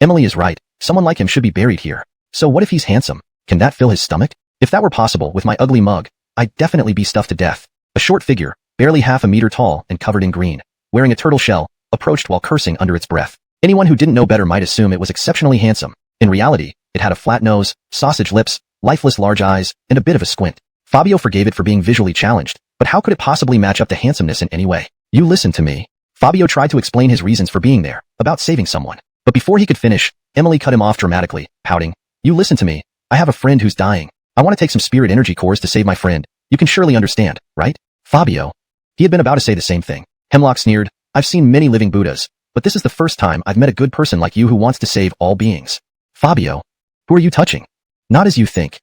S1: Emily is right. Someone like him should be buried here. So what if he's handsome? Can that fill his stomach? If that were possible with my ugly mug, I'd definitely be stuffed to death. A short figure, barely half a meter tall and covered in green, wearing a turtle shell, approached while cursing under its breath. Anyone who didn't know better might assume it was exceptionally handsome. In reality, it had a flat nose, sausage lips, lifeless large eyes, and a bit of a squint. Fabio forgave it for being visually challenged, but how could it possibly match up to handsomeness in any way? You listen to me. Fabio tried to explain his reasons for being there, about saving someone. But before he could finish, Emily cut him off dramatically, pouting. You listen to me. I have a friend who's dying. I want to take some spirit energy cores to save my friend. You can surely understand, right? Fabio. He had been about to say the same thing. Hemlock sneered. I've seen many living Buddhas, but this is the first time I've met a good person like you who wants to save all beings. Fabio. Who are you touching? Not as you think.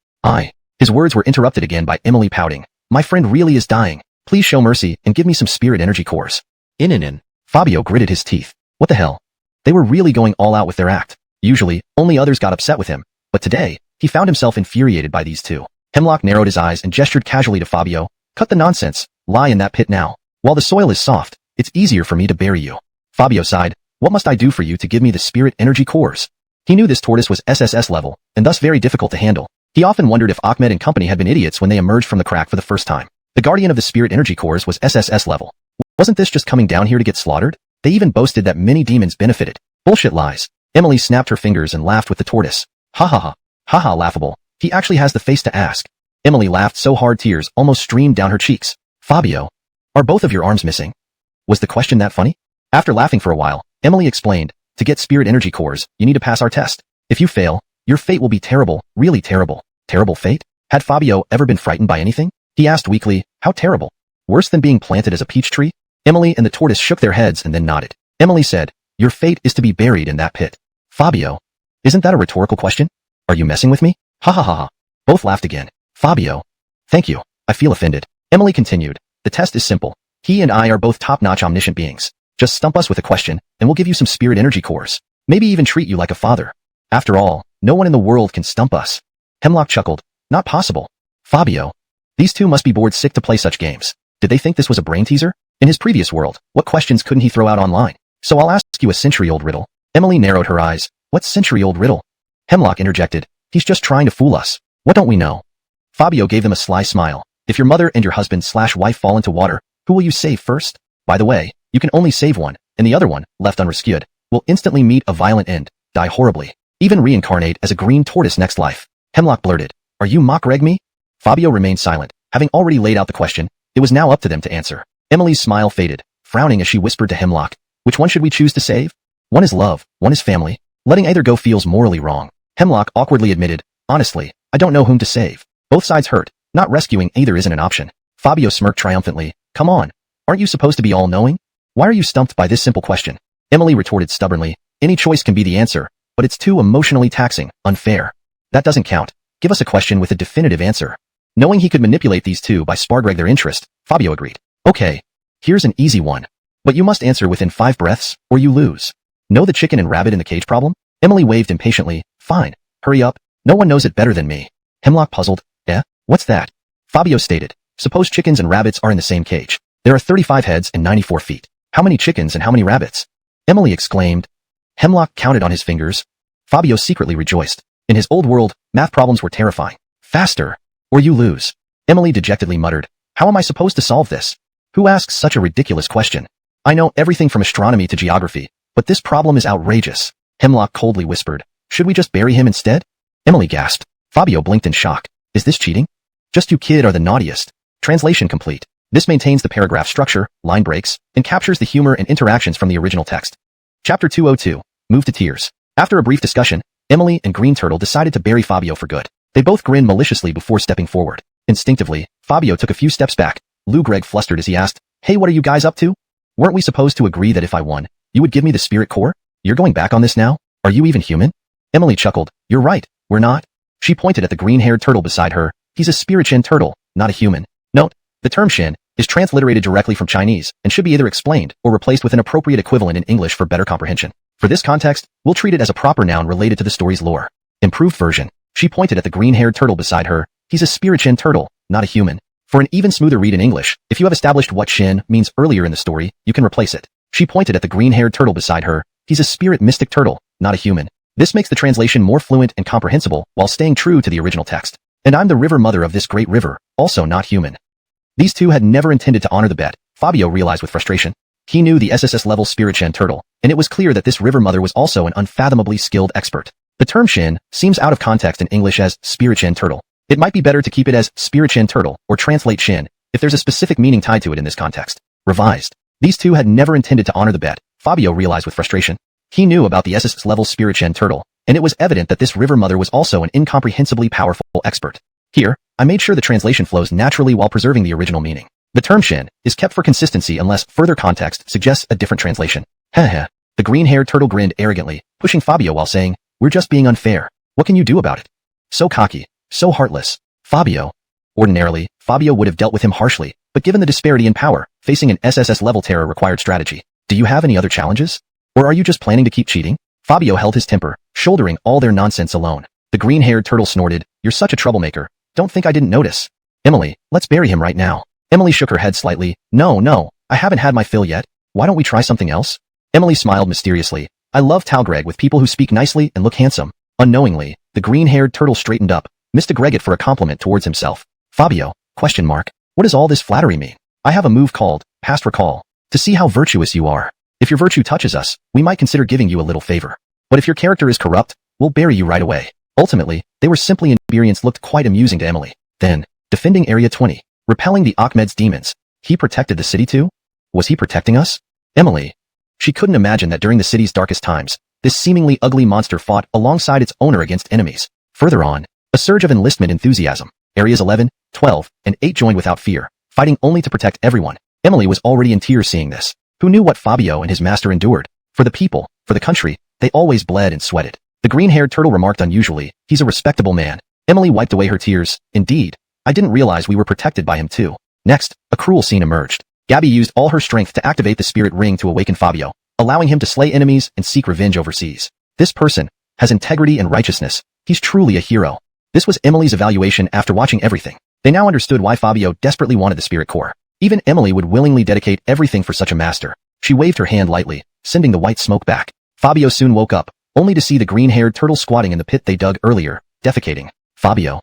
S1: His words were interrupted again by Emily pouting. My friend really is dying. Please show mercy and give me some spirit energy cores. In. Fabio gritted his teeth. What the hell? They were really going all out with their act. Usually, only others got upset with him, but today, he found himself infuriated by these two. Hemlock narrowed his eyes and gestured casually to Fabio. Cut the nonsense. Lie in that pit now. While the soil is soft, it's easier for me to bury you. Fabio sighed. What must I do for you to give me the spirit energy cores? He knew this tortoise was SSS level, and thus very difficult to handle. He often wondered if Ahmed and company had been idiots when they emerged from the crack for the first time. The guardian of the spirit energy cores was SSS level. Wasn't this just coming down here to get slaughtered? They even boasted that many demons benefited. Bullshit lies. Emily snapped her fingers and laughed with the tortoise. Ha ha ha. Ha ha, laughable. He actually has the face to ask. Emily laughed so hard tears almost streamed down her cheeks. Fabio. Are both of your arms missing? Was the question that funny? After laughing for a while, Emily explained, to get spirit energy cores, you need to pass our test. If you fail, your fate will be terrible, really terrible. Terrible fate? Had Fabio ever been frightened by anything? He asked weakly, how terrible? Worse than being planted as a peach tree? Emily and the tortoise shook their heads and then nodded. Emily said, your fate is to be buried in that pit. Fabio. Isn't that a rhetorical question? Are you messing with me? Ha ha ha ha. Both laughed again. Fabio. Thank you. I feel offended. Emily continued. The test is simple. He and I are both top-notch omniscient beings. Just stump us with a question, and we'll give you some spirit energy cores. Maybe even treat you like a father. After all, no one in the world can stump us. Hemlock chuckled. Not possible. Fabio. These two must be bored sick to play such games. Did they think this was a brain teaser? In his previous world, what questions couldn't he throw out online? So I'll ask you a century-old riddle. Emily narrowed her eyes. What century-old riddle? Hemlock interjected. He's just trying to fool us. What don't we know? Fabio gave them a sly smile. If your mother and your husband/wife fall into water, who will you save first? By the way, you can only save one, and the other one, left unrescued, will instantly meet a violent end, die horribly, even reincarnate as a green tortoise next life. Hemlock blurted. Are you mock-reg me? Fabio remained silent. Having already laid out the question, it was now up to them to answer. Emily's smile faded, frowning as she whispered to Hemlock. Which one should we choose to save? One is love, one is family. Letting either go feels morally wrong. Hemlock awkwardly admitted, honestly, I don't know whom to save. Both sides hurt. Not rescuing either isn't an option. Fabio smirked triumphantly. Come on. Aren't you supposed to be all-knowing? Why are you stumped by this simple question? Emily retorted stubbornly. Any choice can be the answer, but it's too emotionally taxing, unfair. That doesn't count. Give us a question with a definitive answer. Knowing he could manipulate these two by spargreg their interest, Fabio agreed. Okay. Here's an easy one. But you must answer within 5 breaths, or you lose. Know the chicken and rabbit in the cage problem? Emily waved impatiently. Fine. Hurry up. No one knows it better than me. Hemlock puzzled. What's that? Fabio stated. Suppose chickens and rabbits are in the same cage. There are 35 heads and 94 feet. How many chickens and how many rabbits? Emily exclaimed. Hemlock counted on his fingers. Fabio secretly rejoiced. In his old world, math problems were terrifying. Faster, or you lose. Emily dejectedly muttered. How am I supposed to solve this? Who asks such a ridiculous question? I know everything from astronomy to geography, but this problem is outrageous. Hemlock coldly whispered. Should we just bury him instead? Emily gasped. Fabio blinked in shock. Is this cheating? Just you kid are the naughtiest. Translation complete. This maintains the paragraph structure, line breaks, and captures the humor and interactions from the original text. Chapter 202. Move to tears. After a brief discussion, Emily and Green Turtle decided to bury Fabio for good. They both grinned maliciously before stepping forward. Instinctively, Fabio took a few steps back. Lou Greg flustered as he asked, Hey, what are you guys up to? Weren't we supposed to agree that if I won, you would give me the spirit core? You're going back on this now? Are you even human? Emily chuckled. You're right, we're not. She pointed at the green-haired turtle beside her. He's a spirit Shin turtle, not a human. Note, the term Shin is transliterated directly from Chinese and should be either explained or replaced with an appropriate equivalent in English for better comprehension. For this context, we'll treat it as a proper noun related to the story's lore. Improved version. She pointed at the green-haired turtle beside her. He's a spirit Shin turtle, not a human. For an even smoother read in English, if you have established what Shin means earlier in the story, you can replace it. She pointed at the green-haired turtle beside her. He's a spirit mystic turtle, not a human. This makes the translation more fluent and comprehensible while staying true to the original text. And I'm the river mother of this great river, also not human. These two had never intended to honor the bet, Fabio realized with frustration. He knew the SSS level spirit Shin turtle, and it was clear that this river mother was also an unfathomably skilled expert. The term Shin seems out of context in English as spirit Shin turtle. It might be better to keep it as spirit Shin turtle or translate Shin if there's a specific meaning tied to it in this context. Revised. These two had never intended to honor the bet, Fabio realized with frustration. He knew about the SS-level Spirit Shen turtle, and it was evident that this river mother was also an incomprehensibly powerful expert. Here, I made sure the translation flows naturally while preserving the original meaning. The term Shen is kept for consistency unless further context suggests a different translation. Heh. The green-haired turtle grinned arrogantly, pushing Fabio while saying, "We're just being unfair. What can you do about it?" So cocky, so heartless. Fabio. Ordinarily, Fabio would have dealt with him harshly, but given the disparity in power, facing an SSS-level terror required strategy. Do you have any other challenges? Or are you just planning to keep cheating? Fabio held his temper, shouldering all their nonsense alone. The green-haired turtle snorted, "You're such a troublemaker. Don't think I didn't notice. Emily, let's bury him right now." Emily shook her head slightly. No, I haven't had my fill yet. Why don't we try something else? Emily smiled mysteriously. "I love Talgreg with people who speak nicely and look handsome." Unknowingly, the green-haired turtle straightened up, mistook it for a compliment towards himself. Fabio, ? What does all this flattery mean? I have a move called, past recall, to see how virtuous you are. If your virtue touches us, we might consider giving you a little favor. But if your character is corrupt, we'll bury you right away. Ultimately, they were simply inexperienced looked quite amusing to Emily. Then, defending Area 20, repelling the Ahmed's demons. He protected the city too? Was he protecting us? Emily. She couldn't imagine that during the city's darkest times, this seemingly ugly monster fought alongside its owner against enemies. Further on, a surge of enlistment enthusiasm. Areas 11, 12, and 8 joined without fear, fighting only to protect everyone. Emily was already in tears seeing this. Who knew what Fabio and his master endured? For the people, for the country, they always bled and sweated. The green-haired turtle remarked unusually, "He's a respectable man." Emily wiped away her tears. "Indeed. I didn't realize we were protected by him too." Next, a cruel scene emerged. Gabby used all her strength to activate the spirit ring to awaken Fabio, allowing him to slay enemies and seek revenge overseas. This person has integrity and righteousness. He's truly a hero. This was Emily's evaluation after watching everything. They now understood why Fabio desperately wanted the spirit core. Even Emily would willingly dedicate everything for such a master. She waved her hand lightly, sending the white smoke back. Fabio soon woke up, only to see the green-haired turtle squatting in the pit they dug earlier, defecating. Fabio.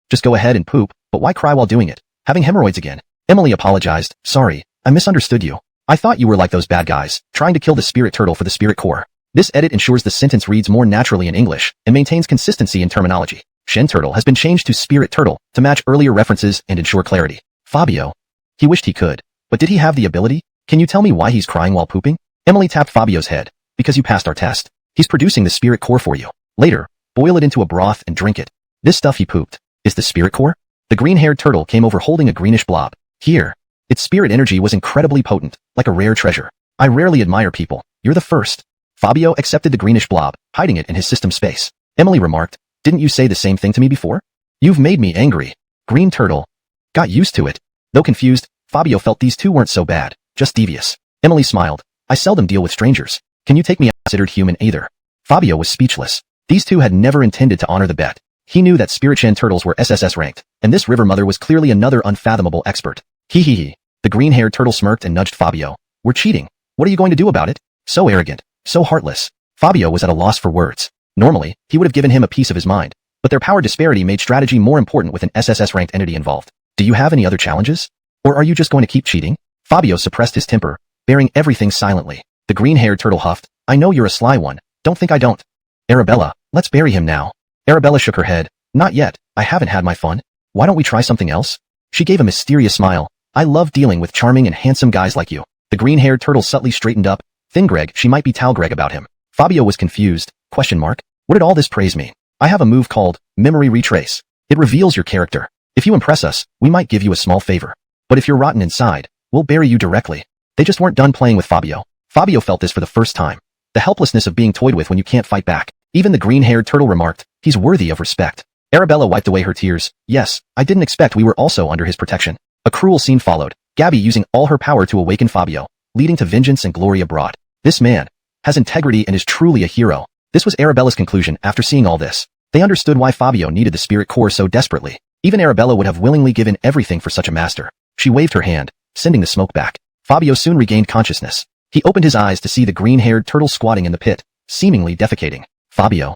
S1: Just go ahead and poop, but why cry while doing it? Having hemorrhoids again? Emily apologized. "Sorry, I misunderstood you. I thought you were like those bad guys, trying to kill the spirit turtle for the spirit core." This edit ensures the sentence reads more naturally in English and maintains consistency in terminology. Shen turtle has been changed to spirit turtle to match earlier references and ensure clarity. Fabio. He wished he could, but did he have the ability? Can you tell me why he's crying while pooping? Emily tapped Fabio's head. "Because you passed our test. He's producing the spirit core for you. Later, boil it into a broth and drink it. This stuff he pooped is the spirit core?" The green-haired turtle came over holding a greenish blob. Here. Its spirit energy was incredibly potent, like a rare treasure. "I rarely admire people. You're the first." Fabio accepted the greenish blob, hiding it in his system space. Emily remarked, "Didn't you say the same thing to me before? You've made me angry." Green turtle. Got used to it. Though confused, Fabio felt these two weren't so bad, just devious. Emily smiled. "I seldom deal with strangers. Can you take me as considered human either?" Fabio was speechless. These two had never intended to honor the bet. He knew that Spirit Shen turtles were SSS ranked, and this river mother was clearly another unfathomable expert. Hee. The green-haired turtle smirked and nudged Fabio. "We're cheating. What are you going to do about it?" So arrogant, so heartless. Fabio was at a loss for words. Normally, he would have given him a piece of his mind, but their power disparity made strategy more important with an SSS-ranked entity involved. "Do you have any other challenges? Or are you just going to keep cheating?" Fabio suppressed his temper, bearing everything silently. The green-haired turtle huffed. "I know you're a sly one. Don't think I don't." "Arabella, let's bury him now." Arabella shook her head. "Not yet. I haven't had my fun. Why don't we try something else?" She gave a mysterious smile. "I love dealing with charming and handsome guys like you." The green-haired turtle subtly straightened up. "Thin Greg, she might be Talgreg about him." Fabio was confused. What did all this praise mean? "I have a move called Memory Retrace. It reveals your character. If you impress us, we might give you a small favor. But if you're rotten inside, we'll bury you directly." They just weren't done playing with Fabio. Fabio felt this for the first time. The helplessness of being toyed with when you can't fight back. Even the green-haired turtle remarked, "He's worthy of respect." Arabella wiped away her tears. "Yes, I didn't expect we were also under his protection." A cruel scene followed, Gabby using all her power to awaken Fabio, leading to vengeance and glory abroad. "This man has integrity and is truly a hero." This was Arabella's conclusion after seeing all this. They understood why Fabio needed the spirit core so desperately. Even Arabella would have willingly given everything for such a master. She waved her hand, sending the smoke back. Fabio soon regained consciousness. He opened his eyes to see the green-haired turtle squatting in the pit, seemingly defecating. Fabio.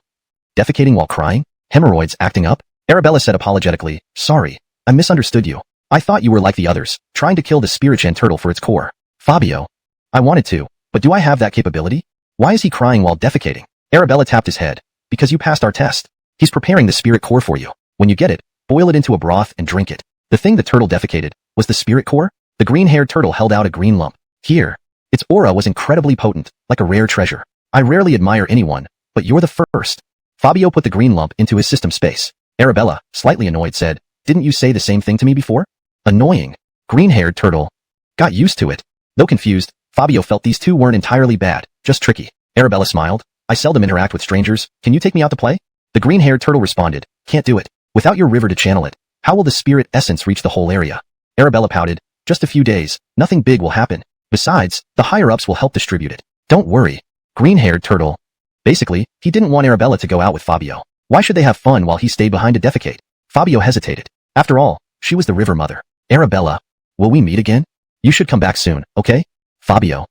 S1: Defecating while crying? Hemorrhoids acting up? Arabella said apologetically, "Sorry, I misunderstood you. I thought you were like the others, trying to kill the spirit Shen turtle for its core." Fabio. "I wanted to, but do I have that capability? Why is he crying while defecating?" Arabella tapped his head. "Because you passed our test. He's preparing the spirit core for you. When you get it, boil it into a broth and drink it." The thing the turtle defecated was the spirit core? The green-haired turtle held out a green lump. "Here." Its aura was incredibly potent, like a rare treasure. I rarely admire anyone, but you're the first. Fabio put the green lump into his system space. Arabella, slightly annoyed, said, "Didn't you say the same thing to me before?" Annoying. Green-haired turtle. Got used to it. Though confused, Fabio felt these two weren't entirely bad, just tricky. Arabella smiled. "I seldom interact with strangers. Can you take me out to play?" The green-haired turtle responded, "Can't do it. Without your river to channel it, how will the spirit essence reach the whole area?" Arabella pouted, "Just a few days. Nothing big will happen. Besides, the higher-ups will help distribute it. Don't worry." Green-haired turtle. Basically, he didn't want Arabella to go out with Fabio. Why should they have fun while he stayed behind to defecate? Fabio hesitated. After all, she was the river mother. Arabella. "Will we meet again? You should come back soon, okay?" Fabio.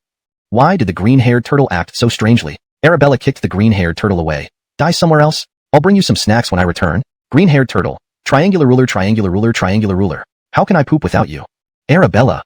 S1: Why did the green-haired turtle act so strangely? Arabella kicked the green-haired turtle away. "Die somewhere else? I'll bring you some snacks when I return." Green-haired turtle. Triangular ruler, triangular ruler, triangular ruler. How can I poop without you? Arabella.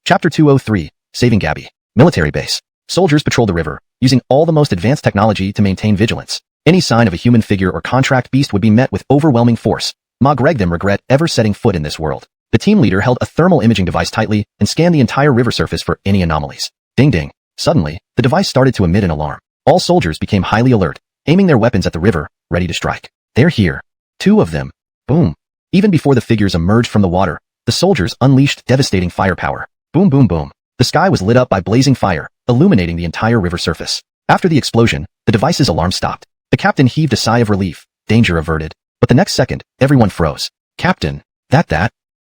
S1: Chapter 203, Saving Gabby. Military base. Soldiers patrol the river, using all the most advanced technology to maintain vigilance. Any sign of a human figure or contract beast would be met with overwhelming force. Ma Greg them regret ever setting foot in this world. The team leader held a thermal imaging device tightly and scanned the entire river surface for any anomalies. Ding ding. Suddenly, the device started to emit an alarm. All soldiers became highly alert, aiming their weapons at the river, ready to strike. They're here. Two of them. Boom. Even before the figures emerged from the water, the soldiers unleashed devastating firepower. Boom boom boom. The sky was lit up by blazing fire, illuminating the entire river surface. After the explosion, the device's alarm stopped. The captain heaved a sigh of relief, danger averted. But the next second, everyone froze. "Captain,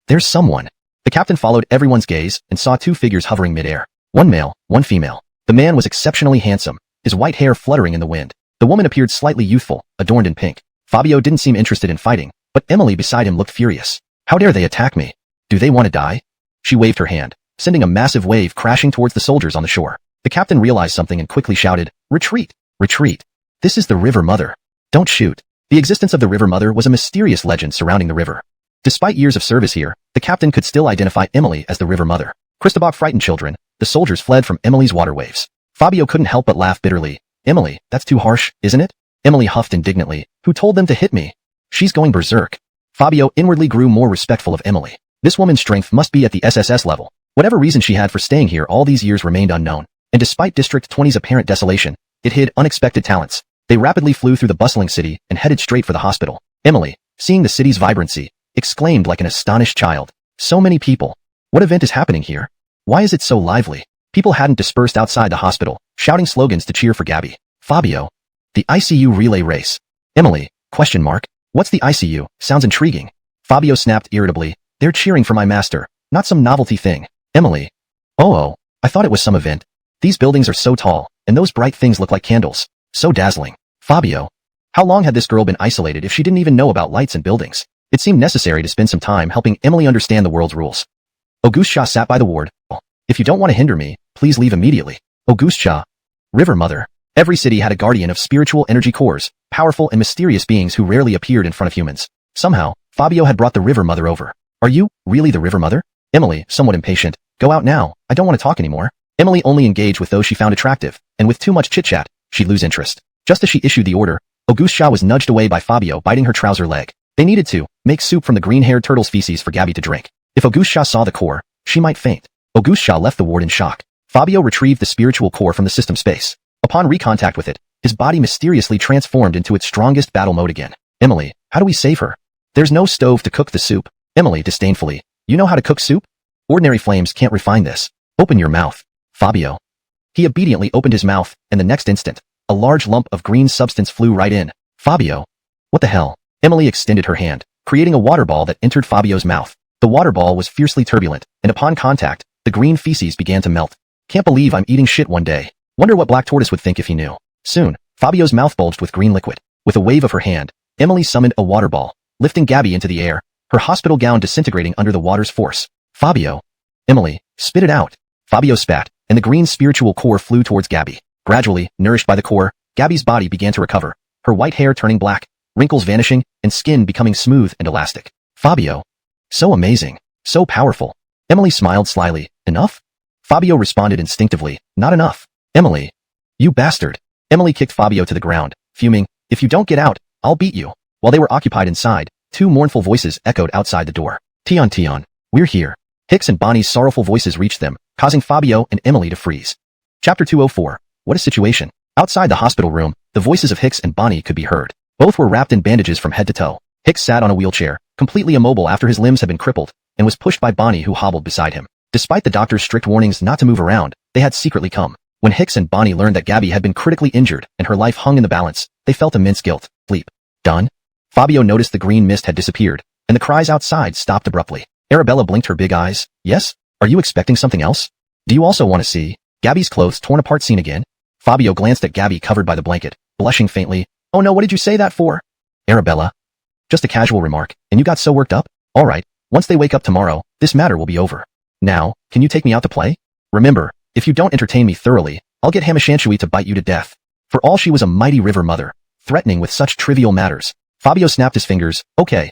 S1: there's someone." The captain followed everyone's gaze and saw two figures hovering midair. One male, one female. The man was exceptionally handsome, his white hair fluttering in the wind. The woman appeared slightly youthful, adorned in pink. Fabio didn't seem interested in fighting, but Emily beside him looked furious. "How dare they attack me? Do they want to die?" She waved her hand, sending a massive wave crashing towards the soldiers on the shore. The captain realized something and quickly shouted, "Retreat! Retreat! This is the River Mother. Don't shoot." The existence of the River Mother was a mysterious legend surrounding the river. Despite years of service here, the captain could still identify Emily as the River Mother. Christobach frightened children. The soldiers fled from Emily's water waves. Fabio couldn't help but laugh bitterly. "Emily, that's too harsh, isn't it?" Emily huffed indignantly. "Who told them to hit me? She's going berserk." Fabio inwardly grew more respectful of Emily. This woman's strength must be at the SSS level. Whatever reason she had for staying here all these years remained unknown. And despite District 20's apparent desolation, it hid unexpected talents. They rapidly flew through the bustling city and headed straight for the hospital. Emily, seeing the city's vibrancy, exclaimed like an astonished child. "So many people. What event is happening here? Why is it so lively?" People hadn't dispersed outside the hospital, shouting slogans to cheer for Gabby. Fabio. "The ICU relay race." Emily, question mark. "What's the ICU? Sounds intriguing." Fabio snapped irritably. "They're cheering for my master, not some novelty thing." Emily. Oh, I thought it was some event. These buildings are so tall, and those bright things look like candles. So dazzling. Fabio. How long had this girl been isolated if she didn't even know about lights and buildings? It seemed necessary to spend some time helping Emily understand the world's rules. Auguste Shah sat by the ward. "If you don't want to hinder me, please leave immediately." Auguste Shah. River Mother. Every city had a guardian of spiritual energy cores, powerful and mysterious beings who rarely appeared in front of humans. Somehow, Fabio had brought the River Mother over. "Are you really the River Mother?" Emily, somewhat impatient. "Go out now, I don't want to talk anymore." Emily only engaged with those she found attractive, and with too much chit-chat, she'd lose interest. Just as she issued the order, Auguste Shah was nudged away by Fabio biting her trouser leg. They needed to make soup from the green-haired turtle's feces for Gabby to drink. If Auguste Shah saw the core, she might faint. Auguste Shah left the ward in shock. Fabio retrieved the spiritual core from the system space. Upon recontact with it, his body mysteriously transformed into its strongest battle mode again. "Emily, how do we save her?" "There's no stove to cook the soup." Emily disdainfully. "You know how to cook soup? Ordinary flames can't refine this. Open your mouth." Fabio. He obediently opened his mouth, and the next instant, a large lump of green substance flew right in. Fabio. What the hell? Emily extended her hand, creating a water ball that entered Fabio's mouth. The water ball was fiercely turbulent, and upon contact, the green feces began to melt. "Can't believe I'm eating shit one day. Wonder what Black Tortoise would think if he knew." Soon, Fabio's mouth bulged with green liquid. With a wave of her hand, Emily summoned a water ball, lifting Gabby into the air, her hospital gown disintegrating under the water's force. Fabio. Emily, spit it out. Fabio spat, and the green spiritual core flew towards Gabby. Gradually, nourished by the core, Gabby's body began to recover, her white hair turning black, wrinkles vanishing, and skin becoming smooth and elastic. Fabio. So amazing. So powerful. Emily smiled slyly. Enough? Fabio responded instinctively. Not enough. Emily. You bastard. Emily kicked Fabio to the ground, fuming. If you don't get out, I'll beat you. While they were occupied inside, two mournful voices echoed outside the door. Tion, we're here. Hicks and Bonnie's sorrowful voices reached them, causing Fabio and Emily to freeze. Chapter 204. What a situation. Outside the hospital room, the voices of Hicks and Bonnie could be heard. Both were wrapped in bandages from head to toe. Hicks sat on a wheelchair, completely immobile after his limbs had been crippled, and was pushed by Bonnie, who hobbled beside him. Despite the doctor's strict warnings not to move around, they had secretly come. When Hicks and Bonnie learned that Gabby had been critically injured and her life hung in the balance, they felt immense guilt. Sleep. Done? Fabio noticed the green mist had disappeared, and the cries outside stopped abruptly. Arabella blinked her big eyes. Yes? Are you expecting something else? Do you also want to see Gabby's clothes torn apart scene again? Fabio glanced at Gabby covered by the blanket, blushing faintly. Oh no, what did you say that for? Arabella. Just a casual remark, and you got so worked up? All right, once they wake up tomorrow, this matter will be over. Now, can you take me out to play? Remember, if you don't entertain me thoroughly, I'll get Hamashanshui to bite you to death. For all she was a mighty river mother, threatening with such trivial matters. Fabio snapped his fingers. Okay,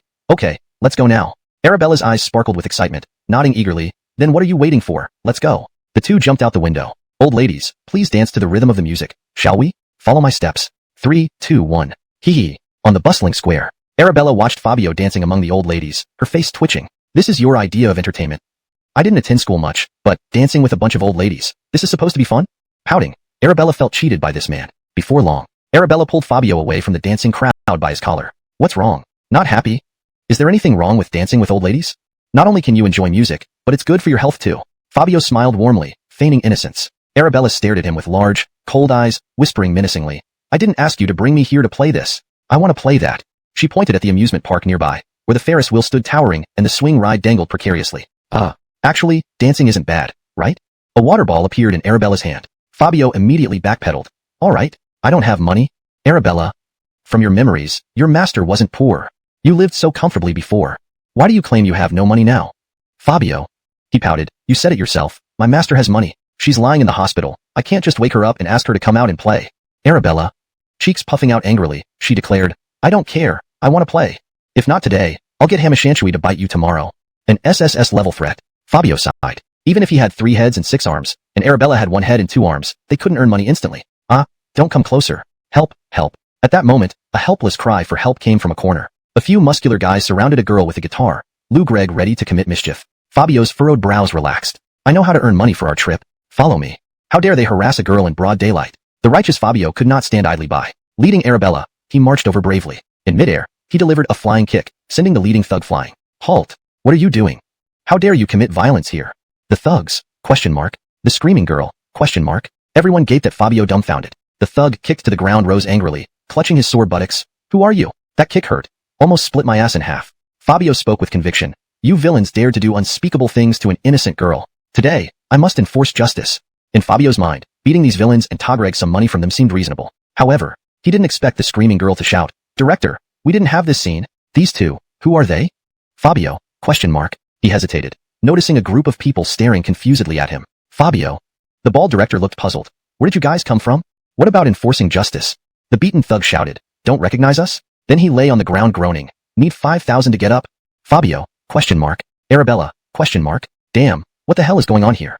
S1: let's go now. Arabella's eyes sparkled with excitement, nodding eagerly. Then what are you waiting for? Let's go. The two jumped out the window. Old ladies, please dance to the rhythm of the music, shall we? Follow my steps. 3, 2, 1. Hee hee. On the bustling square, Arabella watched Fabio dancing among the old ladies, her face twitching. This is your idea of entertainment. I didn't attend school much, but dancing with a bunch of old ladies, this is supposed to be fun? Pouting, Arabella felt cheated by this man. Before long, Arabella pulled Fabio away from the dancing crowd by his collar. What's wrong? Not happy? Is there anything wrong with dancing with old ladies? Not only can you enjoy music, but it's good for your health too. Fabio smiled warmly, feigning innocence. Arabella stared at him with large, cold eyes, whispering menacingly. I didn't ask you to bring me here to play this. I want to play that. She pointed at the amusement park nearby, where the Ferris wheel stood towering and the swing ride dangled precariously. Actually, dancing isn't bad, right? A water ball appeared in Arabella's hand. Fabio immediately backpedaled. All right, I don't have money. Arabella. From your memories, your master wasn't poor. You lived so comfortably before. Why do you claim you have no money now? Fabio. He pouted. You said it yourself. My master has money. She's lying in the hospital. I can't just wake her up and ask her to come out and play. Arabella. Cheeks puffing out angrily, she declared. I don't care. I want to play. If not today, I'll get Hamashanshui to bite you tomorrow. An SSS level threat. Fabio sighed. Even if he had 3 heads and 6 arms, and Arabella had 1 head and 2 arms, they couldn't earn money instantly. Don't come closer. Help, help. At that moment, a helpless cry for help came from a corner. A few muscular guys surrounded a girl with a guitar, Lou Gregg ready to commit mischief. Fabio's furrowed brows relaxed. I know how to earn money for our trip. Follow me. How dare they harass a girl in broad daylight? The righteous Fabio could not stand idly by. Leading Arabella, he marched over bravely. In midair, he delivered a flying kick, sending the leading thug flying. Halt! What are you doing? How dare you commit violence here? The thugs? ? The screaming girl? ? Everyone gaped at Fabio dumbfounded. The thug kicked to the ground rose angrily, clutching his sore buttocks. Who are you? That kick hurt. Almost split my ass in half. Fabio spoke with conviction. You villains dared to do unspeakable things to an innocent girl. Today, I must enforce justice. In Fabio's mind, beating these villains and Tagreg some money from them seemed reasonable. However, he didn't expect the screaming girl to shout, Director, we didn't have this scene. These two, who are they? Fabio? ? He hesitated, noticing a group of people staring confusedly at him. Fabio? The bald director looked puzzled. Where did you guys come from? What about enforcing justice? The beaten thug shouted. Don't recognize us? Then he lay on the ground groaning. Need 5,000 to get up? Fabio? ? Arabella? ? Damn, what the hell is going on here?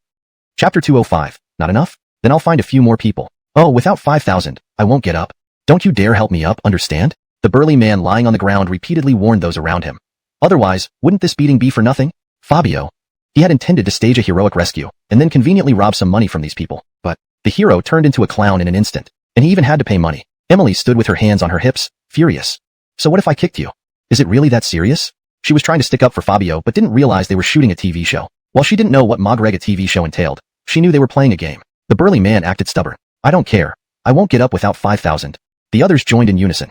S1: Chapter 205. Not enough? Then I'll find a few more people. Oh, without 5,000, I won't get up. Don't you dare help me up, understand? The burly man lying on the ground repeatedly warned those around him. Otherwise, wouldn't this beating be for nothing? Fabio. He had intended to stage a heroic rescue, and then conveniently rob some money from these people. But the hero turned into a clown in an instant, and he even had to pay money. Emily stood with her hands on her hips, furious. So what if I kicked you? Is it really that serious? She was trying to stick up for Fabio but didn't realize they were shooting a TV show. While she didn't know what Magreg a TV show entailed, she knew they were playing a game. The burly man acted stubborn. I don't care. I won't get up without 5,000. The others joined in unison.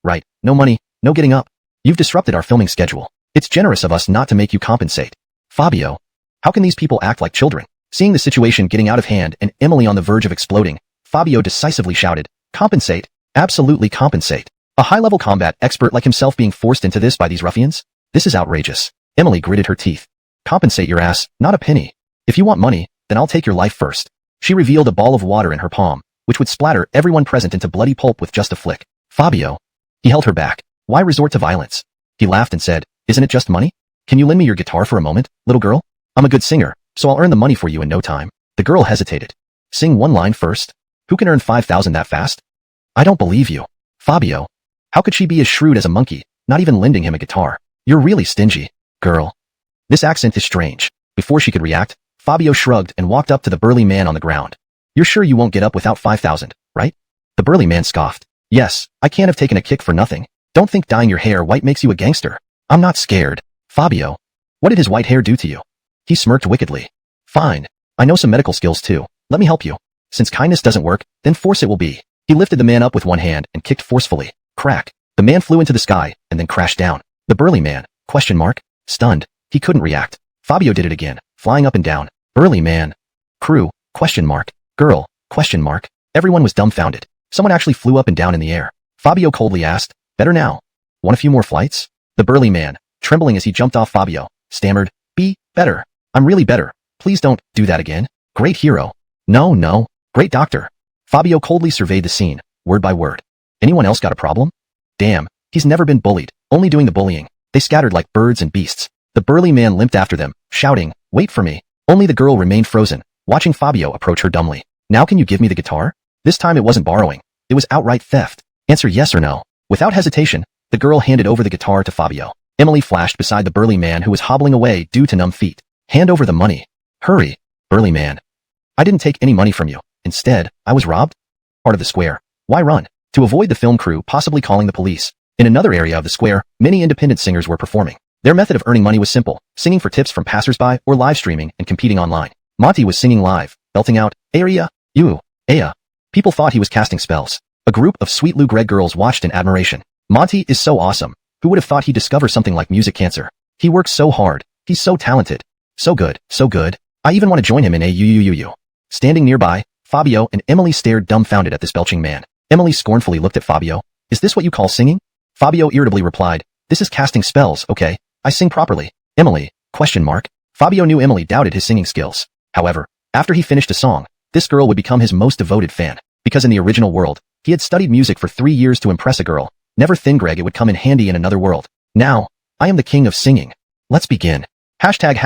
S1: Right. No money, no getting up. You've disrupted our filming schedule. It's generous of us not to make you compensate. Fabio. How can these people act like children? Seeing the situation getting out of hand and Emily on the verge of exploding, Fabio decisively shouted, Compensate. Absolutely compensate. A high-level combat expert like himself being forced into this by these ruffians? This is outrageous. Emily gritted her teeth. Compensate your ass, not a penny. If you want money, then I'll take your life first. She revealed a ball of water in her palm, which would splatter everyone present into bloody pulp with just a flick. Fabio. He held her back. Why resort to violence? He laughed and said, Isn't it just money? Can you lend me your guitar for a moment, little girl? I'm a good singer, so I'll earn the money for you in no time. The girl hesitated. Sing one line first. Who can earn 5,000 that fast? I don't believe you. Fabio. How could she be as shrewd as a monkey, not even lending him a guitar? You're really stingy, girl. This accent is strange. Before she could react, Fabio shrugged and walked up to the burly man on the ground. You're sure you won't get up without 5,000, right? The burly man scoffed. Yes, I can't have taken a kick for nothing. Don't think dyeing your hair white makes you a gangster. I'm not scared. Fabio. What did his white hair do to you? He smirked wickedly. Fine. I know some medical skills too. Let me help you. Since kindness doesn't work, then force it will be. He lifted the man up with one hand and kicked forcefully. Crack. The man flew into the sky and then crashed down. The burly man, stunned. He couldn't react. Fabio did it again, flying up and down. Burly man. Crew, girl, Everyone was dumbfounded. Someone actually flew up and down in the air. Fabio coldly asked, better now? Want a few more flights? The burly man, trembling as he jumped off Fabio, stammered, be better. I'm really better. Please don't do that again. Great hero. No. Great doctor. Fabio coldly surveyed the scene, word by word. Anyone else got a problem? Damn, he's never been bullied, only doing the bullying. They scattered like birds and beasts. The burly man limped after them, shouting, wait for me. Only the girl remained frozen, watching Fabio approach her dumbly. Now can you give me the guitar? This time it wasn't borrowing. It was outright theft. Answer yes or no. Without hesitation, the girl handed over the guitar to Fabio. Emily flashed beside the burly man who was hobbling away due to numb feet. Hand over the money. Hurry, burly man. I didn't take any money from you. Instead, I was robbed? Part of the square. Why run? To avoid the film crew possibly calling the police. In another area of the square, many independent singers were performing. Their method of earning money was simple, singing for tips from passersby or live streaming and competing online. Monty was singing live, belting out, Aya. People thought he was casting spells. A group of sweet Lou Greg girls watched in admiration. Monty is so awesome. Who would have thought he'd discover something like music cancer? He works so hard. He's so talented. So good. I even want to join him in a Standing nearby, Fabio and Emily stared dumbfounded at this belching man. Emily scornfully looked at Fabio. Is this what you call singing? Fabio irritably replied, this is casting spells, okay? I sing properly. Emily, ? Fabio knew Emily doubted his singing skills. However, after he finished a song, this girl would become his most devoted fan. Because in the original world, he had studied music for 3 years to impress a girl. Never think Greg it would come in handy in another world. Now, I am the king of singing. Let's begin. Hashtag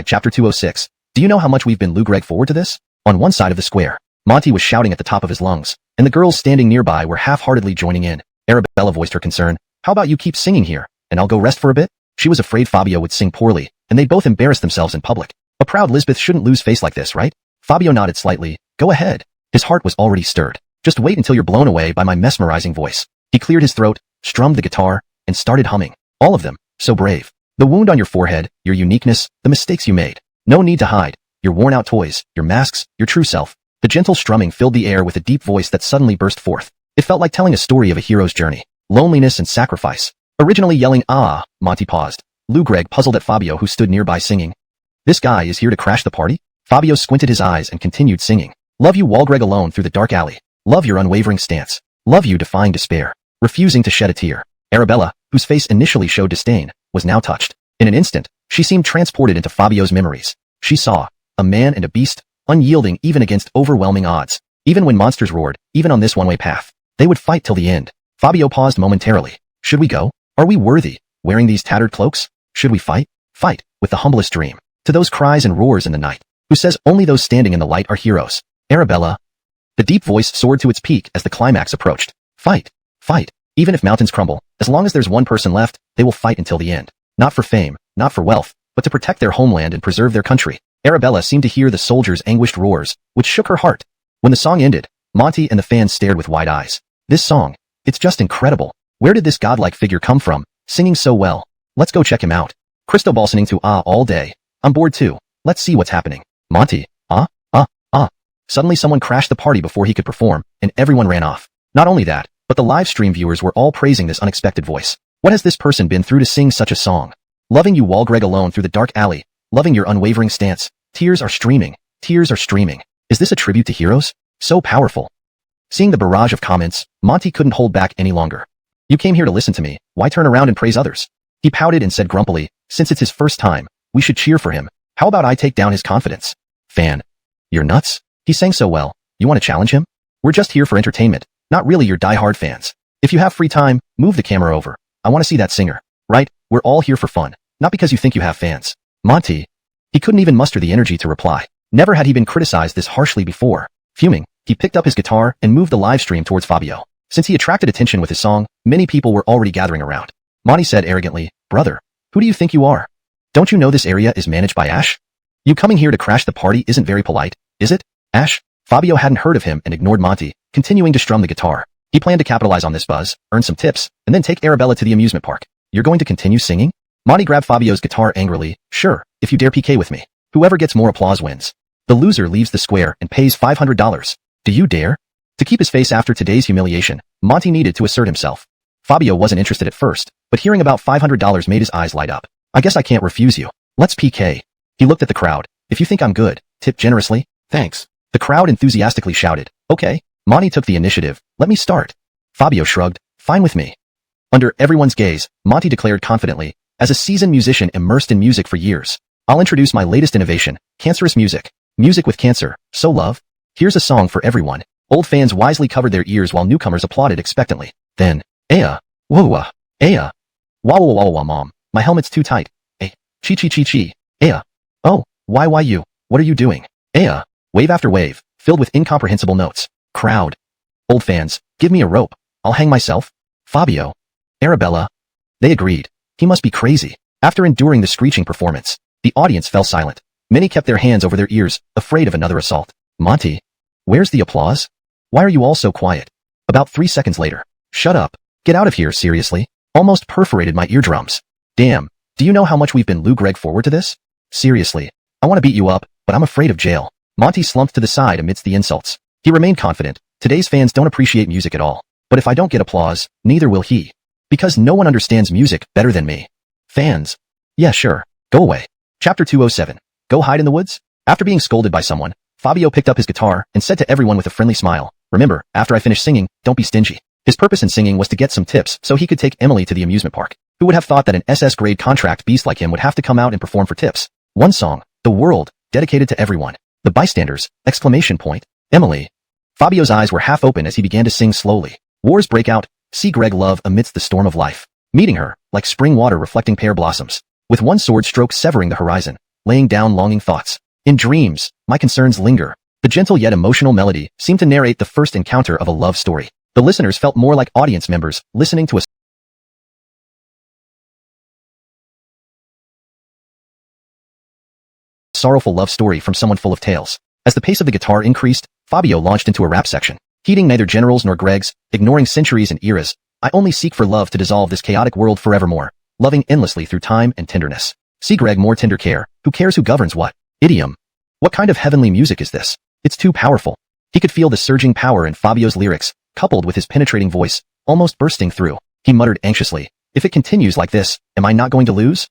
S1: chapter 206. Do you know how much we've been Lou Greg forward to this? On one side of the square, Monty was shouting at the top of his lungs, and the girls standing nearby were half-heartedly joining in. Arabella voiced her concern. How about you keep singing here, and I'll go rest for a bit? She was afraid Fabio would sing poorly, and they'd both embarrass themselves in public. A proud Lisbeth shouldn't lose face like this, right? Fabio nodded slightly. Go ahead. His heart was already stirred. Just wait until you're blown away by my mesmerizing voice. He cleared his throat, strummed the guitar, and started humming. All of them, so brave. The wound on your forehead, your uniqueness, the mistakes you made. No need to hide. Your worn-out toys, your masks, your true self. The gentle strumming filled the air with a deep voice that suddenly burst forth. It felt like telling a story of a hero's journey. Loneliness and sacrifice. Originally yelling, ah, Monty paused. Lou Greg puzzled at Fabio who stood nearby singing. This guy is here to crash the party? Fabio squinted his eyes and continued singing. Love you Walgreg alone through the dark alley. Love your unwavering stance. Love you defying despair. Refusing to shed a tear. Arabella, whose face initially showed disdain, was now touched. In an instant, she seemed transported into Fabio's memories. She saw a man and a beast, unyielding even against overwhelming odds. Even when monsters roared, even on this one-way path, they would fight till the end. Fabio paused momentarily. Should we go? Are we worthy, wearing these tattered cloaks? Should we fight? Fight, with the humblest dream. To those cries and roars in the night. Who says only those standing in the light are heroes? Arabella. The deep voice soared to its peak as the climax approached. Fight. Fight. Even if mountains crumble, as long as there's one person left, they will fight until the end. Not for fame, not for wealth, but to protect their homeland and preserve their country. Arabella seemed to hear the soldiers' anguished roars, which shook her heart. When the song ended, Monty and the fans stared with wide eyes. This song, it's just incredible. Where did this godlike figure come from, singing so well? Let's go check him out. Cristobal listening to all day. I'm bored too. Let's see what's happening. Monty, Suddenly someone crashed the party before he could perform, and everyone ran off. Not only that, but the live stream viewers were all praising this unexpected voice. What has this person been through to sing such a song? Loving you Walgreg alone through the dark alley. Loving your unwavering stance. Tears are streaming. Tears are streaming. Is this a tribute to heroes? So powerful. Seeing the barrage of comments, Monty couldn't hold back any longer. You came here to listen to me, why turn around and praise others? He pouted and said grumpily, since it's his first time, we should cheer for him. How about I take down his confidence? Fan. You're nuts? He sang so well. You want to challenge him? We're just here for entertainment, not really your die-hard fans. If you have free time, move the camera over. I want to see that singer. Right? We're all here for fun, not because you think you have fans. Monty. He couldn't even muster the energy to reply. Never had he been criticized this harshly before. Fuming, he picked up his guitar and moved the live stream towards Fabio. Since he attracted attention with his song, many people were already gathering around. Monty said arrogantly, brother, who do you think you are? Don't you know this area is managed by Ash? You coming here to crash the party isn't very polite, is it? Ash? Fabio hadn't heard of him and ignored Monty, continuing to strum the guitar. He planned to capitalize on this buzz, earn some tips, and then take Arabella to the amusement park. You're going to continue singing? Monty grabbed Fabio's guitar angrily. Sure, if you dare PK with me. Whoever gets more applause wins. The loser leaves the square and pays $500. Do you dare? To keep his face after today's humiliation, Monty needed to assert himself. Fabio wasn't interested at first, but hearing about $500 made his eyes light up. I guess I can't refuse you. Let's PK. He looked at the crowd. If you think I'm good, tip generously. Thanks. The crowd enthusiastically shouted. Okay. Monty took the initiative. Let me start. Fabio shrugged. Fine with me. Under everyone's gaze, Monty declared confidently, as a seasoned musician immersed in music for years, I'll introduce my latest innovation, cancerous music. Music with cancer. So love. Here's a song for everyone. Old fans wisely covered their ears while newcomers applauded expectantly. Then, Aya. Whoa. Aya. Wah mom. My helmet's too tight. Eh. Chi. Aya. Oh, why you? What are you doing? Aya. Wave after wave, filled with incomprehensible notes. Crowd. Old fans, give me a rope. I'll hang myself. Fabio. Arabella. They agreed. He must be crazy. After enduring the screeching performance, the audience fell silent. Many kept their hands over their ears, afraid of another assault. Monty. Where's the applause? Why are you all so quiet? About 3 seconds later. Shut up. Get out of here, seriously. Almost perforated my eardrums. Damn. Do you know how much we've been Lou Greg forward to this? Seriously. I want to beat you up, but I'm afraid of jail. Monty slumped to the side amidst the insults. He remained confident. Today's fans don't appreciate music at all. But if I don't get applause, neither will he. Because no one understands music better than me. Fans. Yeah, sure. Go away. Chapter 207. Go hide in the woods? After being scolded by someone, Fabio picked up his guitar and said to everyone with a friendly smile, remember, after I finish singing, don't be stingy. His purpose in singing was to get some tips so he could take Emily to the amusement park. Who would have thought that an SS-grade contract beast like him would have to come out and perform for tips? One song, The World, dedicated to everyone. The bystanders, exclamation point. Emily. Fabio's eyes were half open as he began to sing slowly. Wars break out, see Greg love amidst the storm of life. Meeting her, like spring water reflecting pear blossoms. With one sword stroke severing the horizon, laying down longing thoughts. In dreams, my concerns linger. The gentle yet emotional melody seemed to narrate the first encounter of a love story. The listeners felt more like audience members, listening to a sorrowful love story from someone full of tales. As the pace of the guitar increased, Fabio launched into a rap section. Heeding neither generals nor Gregs, ignoring centuries and eras, I only seek for love to dissolve this chaotic world forevermore, loving endlessly through time and tenderness. See Greg more tender care, who cares who governs what? Idiom. What kind of heavenly music is this? It's too powerful. He could feel the surging power in Fabio's lyrics, coupled with his penetrating voice, almost bursting through. He muttered anxiously, if it continues like this, am I not going to lose?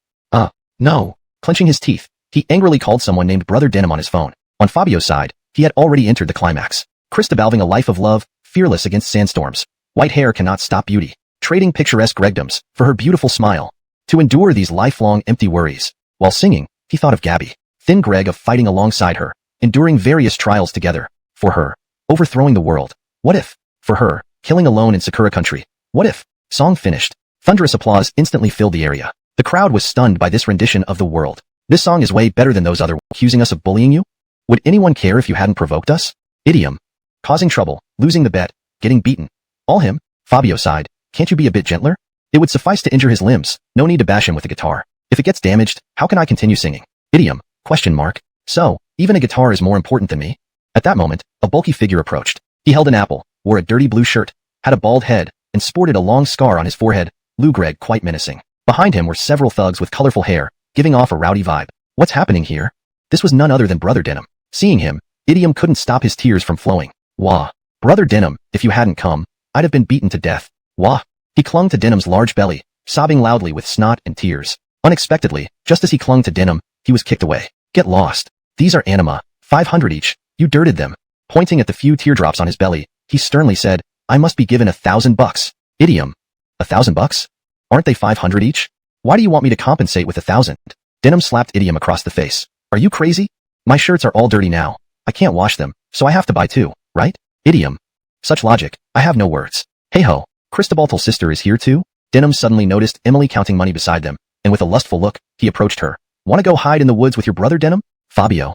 S1: No. Clenching his teeth, he angrily called someone named Brother Denim on his phone. On Fabio's side, he had already entered the climax. Christabalving a life of love, fearless against sandstorms. White hair cannot stop beauty. Trading picturesque Gregdoms for her beautiful smile. To endure these lifelong empty worries. While singing, he thought of Gabby. Thin Greg of fighting alongside her, enduring various trials together. For her, overthrowing the world. What if? For her, killing alone in Sakura country. What if? Song finished. Thunderous applause instantly filled the area. The crowd was stunned by this rendition of The World. This song is way better than those other accusing us of bullying you? Would anyone care if you hadn't provoked us? Idiom. Causing trouble, losing the bet, getting beaten. All him. Fabio sighed. Can't you be a bit gentler? It would suffice to injure his limbs. No need to bash him with a guitar. If it gets damaged, how can I continue singing? Idiom. Question mark. So, even a guitar is more important than me? At that moment, a bulky figure approached. He held an apple, wore a dirty blue shirt, had a bald head, and sported a long scar on his forehead, Lou Greg quite menacing. Behind him were several thugs with colorful hair, giving off a rowdy vibe. What's happening here? This was none other than Brother Denim. Seeing him, Idiom couldn't stop his tears from flowing. Wah. Brother Denim, if you hadn't come, I'd have been beaten to death. Wah. He clung to Denim's large belly, sobbing loudly with snot and tears. Unexpectedly, just as he clung to Denim, he was kicked away. Get lost. These are anima, 500 each. You dirted them. Pointing at the few teardrops on his belly, he sternly said, I must be given $1,000. Idiom. $1,000? Aren't they 500 each? Why do you want me to compensate with 1,000? Denim slapped Idiom across the face. Are you crazy? My shirts are all dirty now. I can't wash them, so I have to buy two, right? Idiom. Such logic, I have no words. Hey ho, Cristobal's sister is here too? Denim suddenly noticed Emily counting money beside them, and with a lustful look, he approached her. Wanna go hide in the woods with your brother, Denim? Fabio.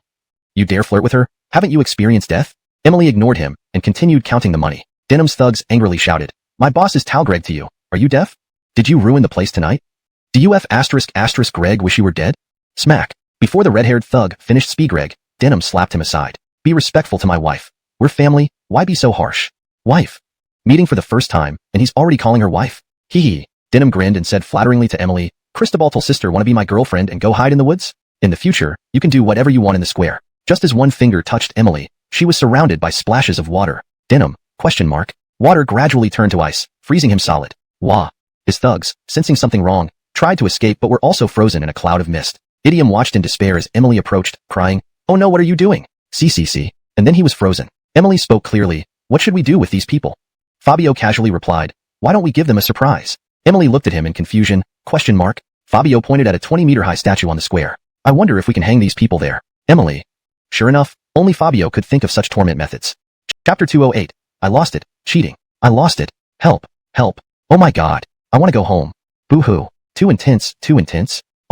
S1: You dare flirt with her? Haven't you experienced death? Emily ignored him, and continued counting the money. Denim's thugs angrily shouted. My boss is Talgreg to you. Are you deaf? Did you ruin the place tonight? Do you *** Greg wish you were dead? Smack. Before the red-haired thug finished Greg, Denim slapped him aside. Be respectful to my wife. We're family, why be so harsh? Wife. Meeting for the first time, and he's already calling her wife. Hee hee. Denham grinned and said flatteringly to Emily, Cristobal's sister wanna be my girlfriend and go hide in the woods? In the future, you can do whatever you want in the square. Just as one finger touched Emily, she was surrounded by splashes of water. Denham, ? Water gradually turned to ice, freezing him solid. Wah. His thugs, sensing something wrong, tried to escape but were also frozen in a cloud of mist. Idiom watched in despair as Emily approached, crying, Oh no, what are you doing? See. And then he was frozen. Emily spoke clearly, What should we do with these people? Fabio casually replied, Why don't we give them a surprise? Emily looked at him in confusion, ? Fabio pointed at a 20-meter-high statue on the square. I wonder if we can hang these people there. Emily. Sure enough, only Fabio could think of such torment methods. Chapter 208. I lost it. Cheating. I lost it. Help. Oh my god. I want to go home. Boo-hoo. Too intense.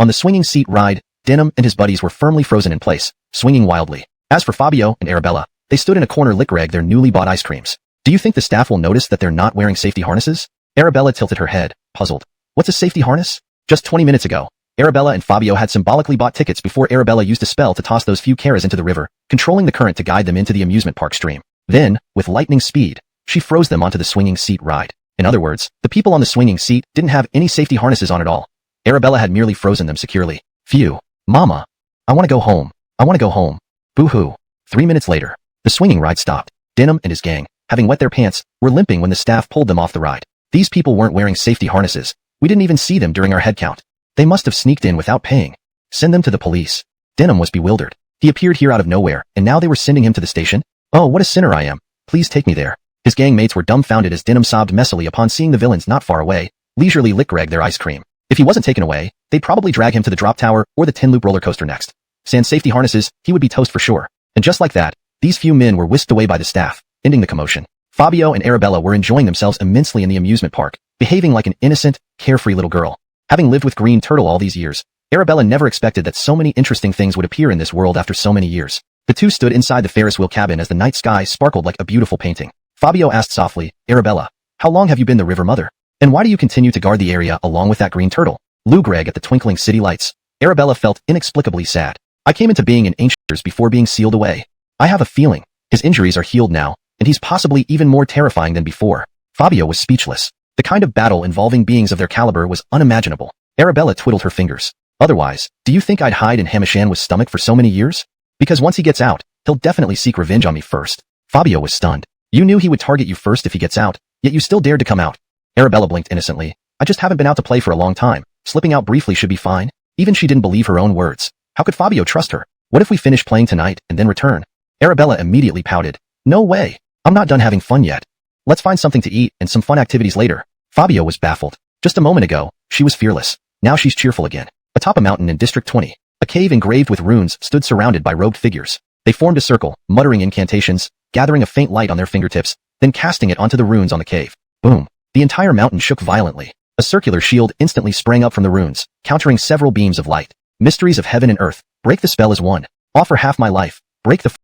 S1: On the swinging seat ride, Denham and his buddies were firmly frozen in place, swinging wildly. As for Fabio and Arabella, they stood in a corner lick-rag their newly bought ice creams. Do you think the staff will notice that they're not wearing safety harnesses? Arabella tilted her head, puzzled. What's a safety harness? Just 20 minutes ago, Arabella and Fabio had symbolically bought tickets before Arabella used a spell to toss those few caras into the river, controlling the current to guide them into the amusement park stream. Then, with lightning speed, she froze them onto the swinging seat ride. In other words, the people on the swinging seat didn't have any safety harnesses on at all. Arabella had merely frozen them securely. Phew. Mama. I want to go home. Boo-hoo. 3 minutes later, the swinging ride stopped. Denham and his gang, having wet their pants, were limping when the staff pulled them off the ride. These people weren't wearing safety harnesses. We didn't even see them during our head count. They must have sneaked in without paying. Send them to the police. Denham was bewildered. He appeared here out of nowhere, and now they were sending him to the station? Oh, what a sinner I am. Please take me there. His gang mates were dumbfounded as Denham sobbed messily upon seeing the villains not far away, leisurely lick-rag their ice cream. If he wasn't taken away, they'd probably drag him to the drop tower or the 10-loop roller coaster next. Sans safety harnesses, he would be toast for sure. And just like that, these few men were whisked away by the staff, ending the commotion. Fabio and Arabella were enjoying themselves immensely in the amusement park, behaving like an innocent, carefree little girl. Having lived with Green Turtle all these years, Arabella never expected that so many interesting things would appear in this world after so many years. The two stood inside the Ferris wheel cabin as the night sky sparkled like a beautiful painting. Fabio asked softly, Arabella, how long have you been the River Mother? And why do you continue to guard the area along with that green turtle? Lou Gregg at the twinkling city lights. Arabella felt inexplicably sad. I came into being in ancient years before being sealed away. I have a feeling his injuries are healed now, and he's possibly even more terrifying than before. Fabio was speechless. The kind of battle involving beings of their caliber was unimaginable. Arabella twiddled her fingers. Otherwise, do you think I'd hide in Hamashan's stomach for so many years? Because once he gets out, he'll definitely seek revenge on me first. Fabio was stunned. You knew he would target you first if he gets out, yet you still dared to come out. Arabella blinked innocently. I just haven't been out to play for a long time. Slipping out briefly should be fine. Even she didn't believe her own words. How could Fabio trust her? What if we finish playing tonight and then return? Arabella immediately pouted. No way. I'm not done having fun yet. Let's find something to eat and some fun activities later. Fabio was baffled. Just a moment ago, she was fearless. Now she's cheerful again. Atop a mountain in District 20, a cave engraved with runes stood surrounded by robed figures. They formed a circle, muttering incantations, gathering a faint light on their fingertips, then casting it onto the runes on the cave. Boom. The entire mountain shook violently. A circular shield instantly sprang up from the runes, countering several beams of light. Mysteries of heaven and earth. Break the spell as one. Offer half my life. Break the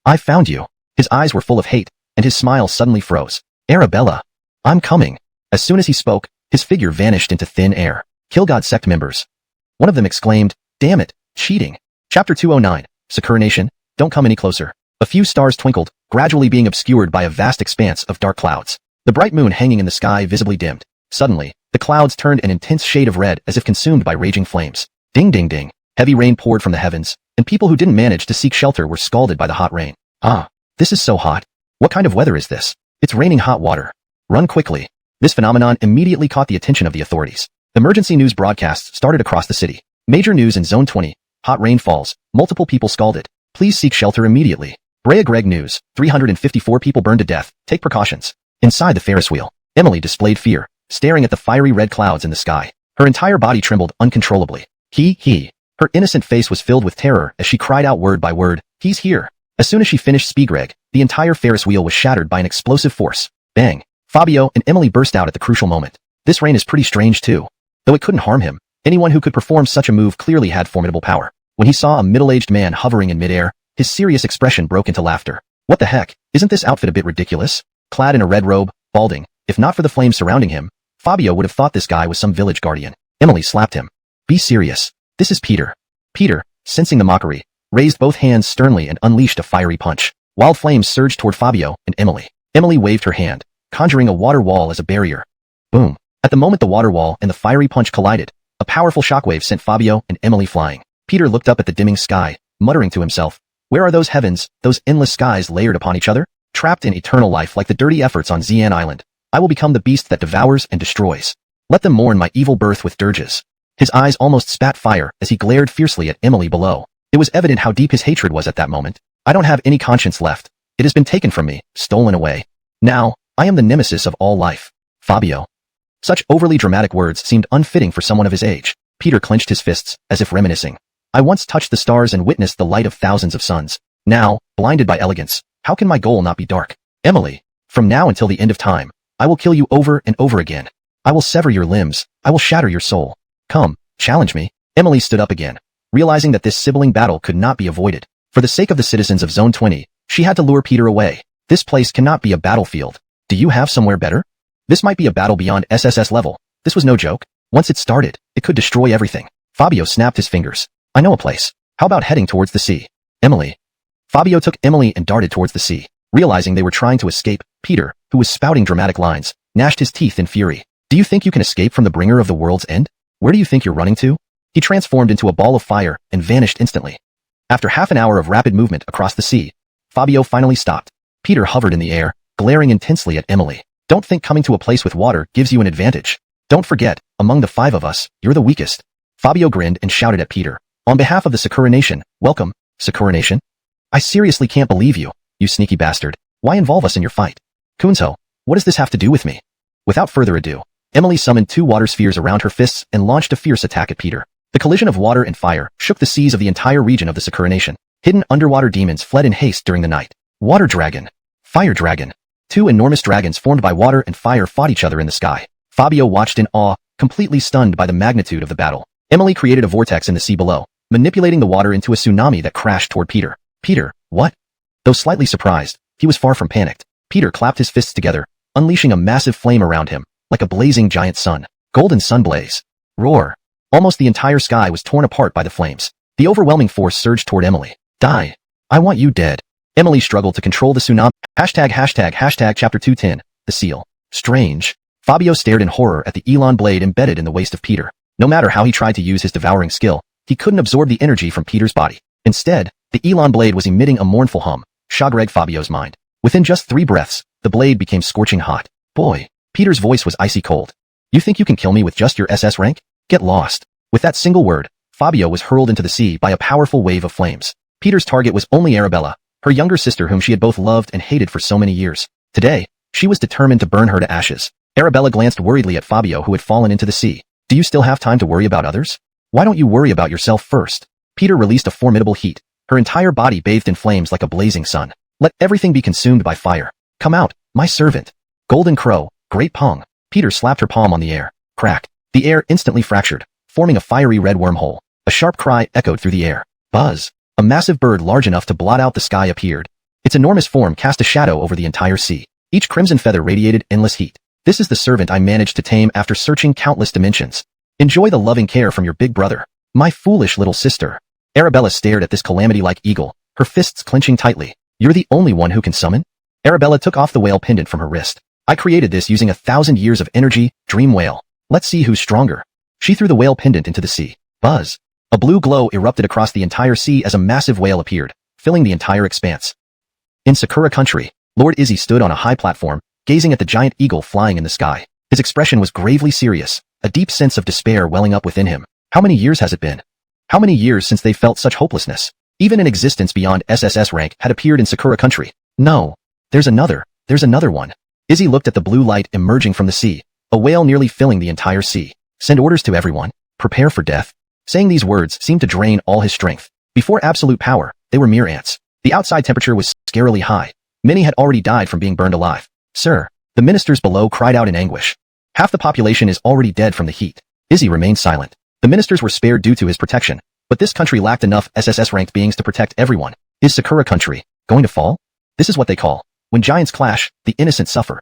S1: I found you. His eyes were full of hate, and his smile suddenly froze. Arabella. I'm coming. As soon as he spoke, his figure vanished into thin air. Kill God sect members. One of them exclaimed, damn it, cheating. Chapter 209. Sakura Nation, don't come any closer. A few stars twinkled, gradually being obscured by a vast expanse of dark clouds. The bright moon hanging in the sky visibly dimmed. Suddenly, the clouds turned an intense shade of red as if consumed by raging flames. Ding ding ding. Heavy rain poured from the heavens, and people who didn't manage to seek shelter were scalded by the hot rain. Ah, this is so hot. What kind of weather is this? It's raining hot water. Run quickly. This phenomenon immediately caught the attention of the authorities. Emergency news broadcasts started across the city. Major news in Zone 20. Hot rain falls. Multiple people scalded. Please seek shelter immediately. Brea Gregg News. 354 people burned to death. Take precautions. Inside the Ferris wheel, Emily displayed fear, staring at the fiery red clouds in the sky. Her entire body trembled uncontrollably. He. Her innocent face was filled with terror as she cried out word by word, he's here. As soon as she finished Spigreg, the entire Ferris wheel was shattered by an explosive force. Bang. Fabio and Emily burst out at the crucial moment. This rain is pretty strange too. Though it couldn't harm him, anyone who could perform such a move clearly had formidable power. When he saw a middle-aged man hovering in midair, his serious expression broke into laughter. What the heck, isn't this outfit a bit ridiculous? Clad in a red robe, balding, if not for the flames surrounding him, Fabio would have thought this guy was some village guardian. Emily slapped him. Be serious. This is Peter. Peter, sensing the mockery, raised both hands sternly and unleashed a fiery punch. Wild flames surged toward Fabio and Emily. Emily waved her hand, conjuring a water wall as a barrier. Boom. At the moment the water wall and the fiery punch collided, a powerful shockwave sent Fabio and Emily flying. Peter looked up at the dimming sky, muttering to himself, where are those heavens, those endless skies layered upon each other? Trapped in eternal life like the dirty efforts on Xian Island, I will become the beast that devours and destroys. Let them mourn my evil birth with dirges. His eyes almost spat fire as he glared fiercely at Emily below. It was evident how deep his hatred was at that moment. I don't have any conscience left. It has been taken from me, stolen away. Now, I am the nemesis of all life. Fabio. Such overly dramatic words seemed unfitting for someone of his age. Peter clenched his fists, as if reminiscing. I once touched the stars and witnessed the light of thousands of suns. Now, blinded by elegance, how can my goal not be dark? Emily, from now until the end of time, I will kill you over and over again. I will sever your limbs. I will shatter your soul. Come, challenge me. Emily stood up again, realizing that this sibling battle could not be avoided. For the sake of the citizens of Zone 20, she had to lure Peter away. This place cannot be a battlefield. Do you have somewhere better? This might be a battle beyond SSS level. This was no joke. Once it started, it could destroy everything. Fabio snapped his fingers. I know a place. How about heading towards the sea? Emily. Fabio took Emily and darted towards the sea. Realizing they were trying to escape, Peter, who was spouting dramatic lines, gnashed his teeth in fury. Do you think you can escape from the bringer of the world's end? Where do you think you're running to? He transformed into a ball of fire and vanished instantly. After half an hour of rapid movement across the sea, Fabio finally stopped. Peter hovered in the air, glaring intensely at Emily. Don't think coming to a place with water gives you an advantage. Don't forget, among the 5 of us, you're the weakest. Fabio grinned and shouted at Peter. On behalf of the Sakura Nation, welcome, Sakura Nation. I seriously can't believe you, you sneaky bastard. Why involve us in your fight? Kunzo, what does this have to do with me? Without further ado, Emily summoned 2 water spheres around her fists and launched a fierce attack at Peter. The collision of water and fire shook the seas of the entire region of the Sakura Nation. Hidden underwater demons fled in haste during the night. Water dragon. Fire dragon. 2 enormous dragons formed by water and fire fought each other in the sky. Fabio watched in awe, completely stunned by the magnitude of the battle. Emily created a vortex in the sea below, manipulating the water into a tsunami that crashed toward Peter. Peter, what? Though slightly surprised, he was far from panicked. Peter clapped his fists together, unleashing a massive flame around him, like a blazing giant sun. Golden sun blaze. Roar. Almost the entire sky was torn apart by the flames. The overwhelming force surged toward Emily. Die. I want you dead. Emily struggled to control the tsunami. Hashtag chapter 210, the seal. Strange. Fabio stared in horror at the Elon blade embedded in the waist of Peter. No matter how he tried to use his devouring skill, he couldn't absorb the energy from Peter's body. Instead, the Elon blade was emitting a mournful hum, shagged Fabio's mind. Within just 3 breaths, the blade became scorching hot. Boy. Peter's voice was icy cold. You think you can kill me with just your SS rank? Get lost. With that single word, Fabio was hurled into the sea by a powerful wave of flames. Peter's target was only Arabella, her younger sister whom she had both loved and hated for so many years. Today, she was determined to burn her to ashes. Arabella glanced worriedly at Fabio who had fallen into the sea. Do you still have time to worry about others? Why don't you worry about yourself first? Peter released a formidable heat, her entire body bathed in flames like a blazing sun. Let everything be consumed by fire. Come out, my servant. Golden Crow, Great Pong. Peter slapped her palm on the air. Crack. The air instantly fractured, forming a fiery red wormhole. A sharp cry echoed through the air. Buzz. A massive bird large enough to blot out the sky appeared. Its enormous form cast a shadow over the entire sea. Each crimson feather radiated endless heat. This is the servant I managed to tame after searching countless dimensions. Enjoy the loving care from your big brother. My foolish little sister. Arabella stared at this calamity-like eagle, her fists clenching tightly. You're the only one who can summon? Arabella took off the whale pendant from her wrist. I created this using 1,000 years of energy, dream whale. Let's see who's stronger. She threw the whale pendant into the sea. Buzz. A blue glow erupted across the entire sea as a massive whale appeared, filling the entire expanse. In Sakura country, Lord Izzy stood on a high platform, gazing at the giant eagle flying in the sky. His expression was gravely serious, a deep sense of despair welling up within him. How many years has it been? How many years since they felt such hopelessness? Even an existence beyond SSS rank had appeared in Sakura country. No. There's another one. Izzy looked at the blue light emerging from the sea, a whale nearly filling the entire sea. Send orders to everyone. Prepare for death. Saying these words seemed to drain all his strength. Before absolute power, they were mere ants. The outside temperature was scarily high. Many had already died from being burned alive. Sir, the ministers below cried out in anguish. Half the population is already dead from the heat. Izzy remained silent. The ministers were spared due to his protection, but this country lacked enough SSS-ranked beings to protect everyone. Is Sakura country going to fall? This is what they call, when giants clash, the innocent suffer.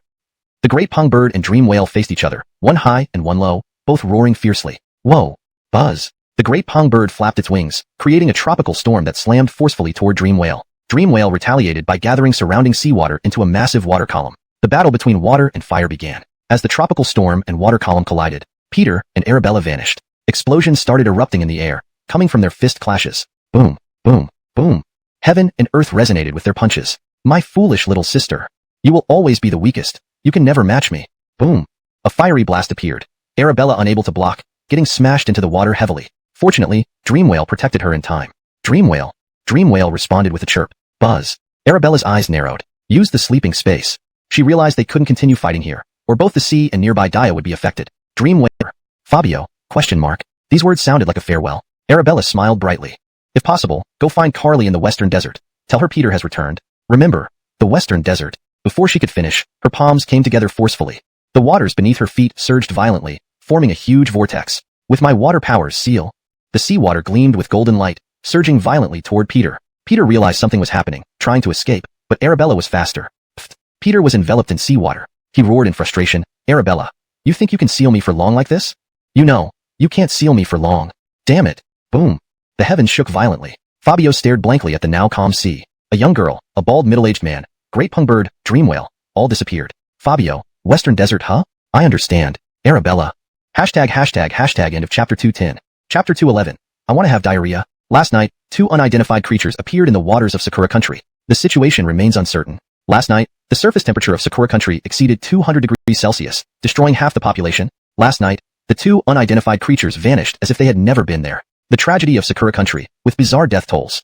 S1: The great pong bird and dream whale faced each other, one high and one low, both roaring fiercely. Whoa! Buzz! The great pong bird flapped its wings, creating a tropical storm that slammed forcefully toward dream whale. Dream Whale retaliated by gathering surrounding seawater into a massive water column. The battle between water and fire began. As the tropical storm and water column collided, Peter and Arabella vanished. Explosions started erupting in the air, coming from their fist clashes. Boom, boom, boom. Heaven and earth resonated with their punches. My foolish little sister. You will always be the weakest. You can never match me. Boom. A fiery blast appeared. Arabella unable to block, getting smashed into the water heavily. Fortunately, Dream Whale protected her in time. Dream Whale. Dream Whale responded with a chirp. Buzz. Arabella's eyes narrowed. Use the sleeping space. She realized they couldn't continue fighting here, or both the sea and nearby Dia would be affected. Dream Whale. Fabio. ? These words sounded like a farewell. Arabella smiled brightly. If possible, go find Carly in the Western Desert. Tell her Peter has returned. Remember, the Western Desert. Before she could finish, her palms came together forcefully. The waters beneath her feet surged violently, forming a huge vortex. With my water powers, seal. The seawater gleamed with golden light, surging violently toward Peter. Peter realized something was happening, trying to escape, but Arabella was faster. Pfft. Peter was enveloped in seawater. He roared in frustration. Arabella, you think you can seal me for long like this? You know, you can't seal me for long. Damn it. Boom. The heavens shook violently. Fabio stared blankly at the now calm sea. A young girl, a bald middle-aged man, great pungbird, Dream Whale, all disappeared. Fabio, Western Desert, huh? I understand. Arabella. #### end of chapter 210. Chapter 211. I want to have diarrhea. Last night, 2 unidentified creatures appeared in the waters of Sakura Country. The situation remains uncertain. Last night, the surface temperature of Sakura Country exceeded 200 degrees Celsius, destroying half the population. Last night, the 2 unidentified creatures vanished as if they had never been there. The tragedy of Sakura Country, with bizarre death tolls.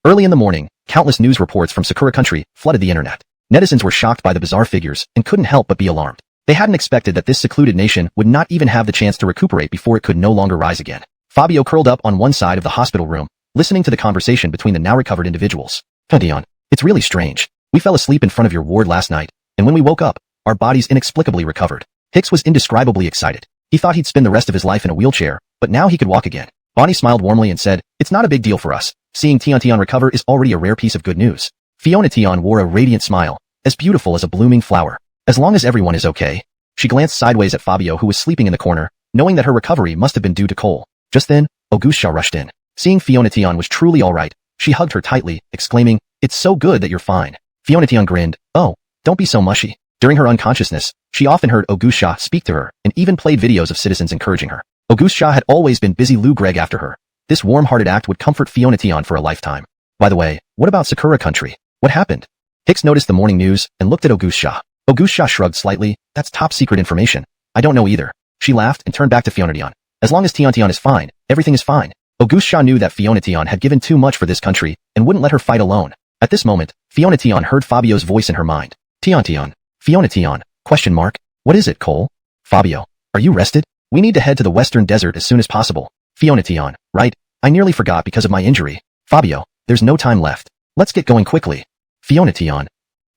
S1: Early in the morning, countless news reports from Sakura Country flooded the internet. Netizens were shocked by the bizarre figures and couldn't help but be alarmed. They hadn't expected that this secluded nation would not even have the chance to recuperate before it could no longer rise again. Fabio curled up on one side of the hospital room, listening to the conversation between the now recovered individuals. Dion, it's really strange. We fell asleep in front of your ward last night, and when we woke up, our bodies inexplicably recovered. Hicks was indescribably excited. He thought he'd spend the rest of his life in a wheelchair, but now he could walk again. Bonnie smiled warmly and said, it's not a big deal for us. Seeing Tion recover is already a rare piece of good news. Fiona Tion wore a radiant smile, as beautiful as a blooming flower. As long as everyone is okay. She glanced sideways at Fabio, who was sleeping in the corner, knowing that her recovery must have been due to Cole. Just then, Augustia rushed in. Seeing Fiona Tion was truly alright, she hugged her tightly, exclaiming, it's so good that you're fine. Fiona Tion grinned. Oh, don't be so mushy. During her unconsciousness, she often heard Augustia speak to her, and even played videos of citizens encouraging her. Augustia had always been busy Lou Greg after her. This warm-hearted act would comfort Fiona Tion for a lifetime. By the way, what about Sakura Country? What happened? Hicks noticed the morning news and looked at Augustia. Augustia shrugged slightly. That's top-secret information. I don't know either. She laughed and turned back to Fiona Tion. As long as Tion is fine, everything is fine. Augustia knew that Fiona Tion had given too much for this country and wouldn't let her fight alone. At this moment, Fiona Tion heard Fabio's voice in her mind. Tion. Fiona Tion. ? What is it, Cole? Fabio. Are you rested? We need to head to the Western Desert as soon as possible. Fiona Tion. Right. I nearly forgot because of my injury. Fabio. There's no time left. Let's get going quickly. Fiona Tion.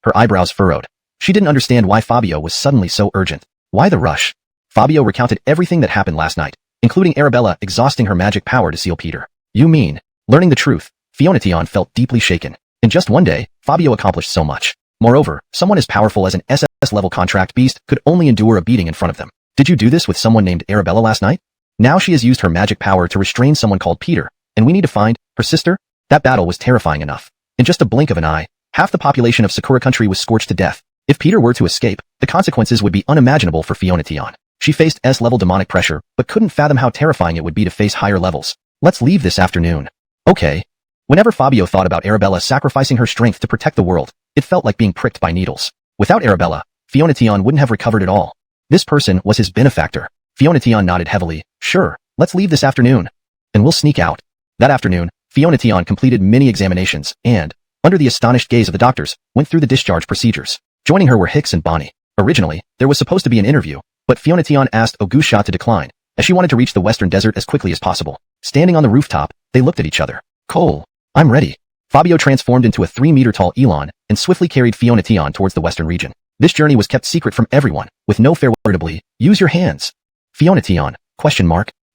S1: Her eyebrows furrowed. She didn't understand why Fabio was suddenly so urgent. Why the rush? Fabio recounted everything that happened last night, including Arabella exhausting her magic power to seal Peter. You mean? Learning the truth, Fiona Tion felt deeply shaken. In just one day, Fabio accomplished so much. Moreover, someone as powerful as an SS-level contract beast could only endure a beating in front of them. Did you do this with someone named Arabella last night? Now she has used her magic power to restrain someone called Peter, and we need to find her sister? That battle was terrifying enough. In just a blink of an eye, half the population of Sakura Country was scorched to death. If Peter were to escape, the consequences would be unimaginable for Fiona Tion. She faced S-level demonic pressure, but couldn't fathom how terrifying it would be to face higher levels. Let's leave this afternoon. Okay. Whenever Fabio thought about Arabella sacrificing her strength to protect the world, it felt like being pricked by needles. Without Arabella, Fiona Tion wouldn't have recovered at all. This person was his benefactor. Fiona Tion nodded heavily. Sure, let's leave this afternoon. And we'll sneak out. That afternoon, Fiona Tion completed many examinations and, under the astonished gaze of the doctors, went through the discharge procedures. Joining her were Hicks and Bonnie. Originally, there was supposed to be an interview, but Fiona Tion asked Augustia to decline, as she wanted to reach the Western Desert as quickly as possible. Standing on the rooftop, they looked at each other. Cole, I'm ready. Fabio transformed into a 3-meter-tall Elon and swiftly carried Fiona Tion towards the western region. This journey was kept secret from everyone, with no favorably. Use your hands. Fiona Tion, ?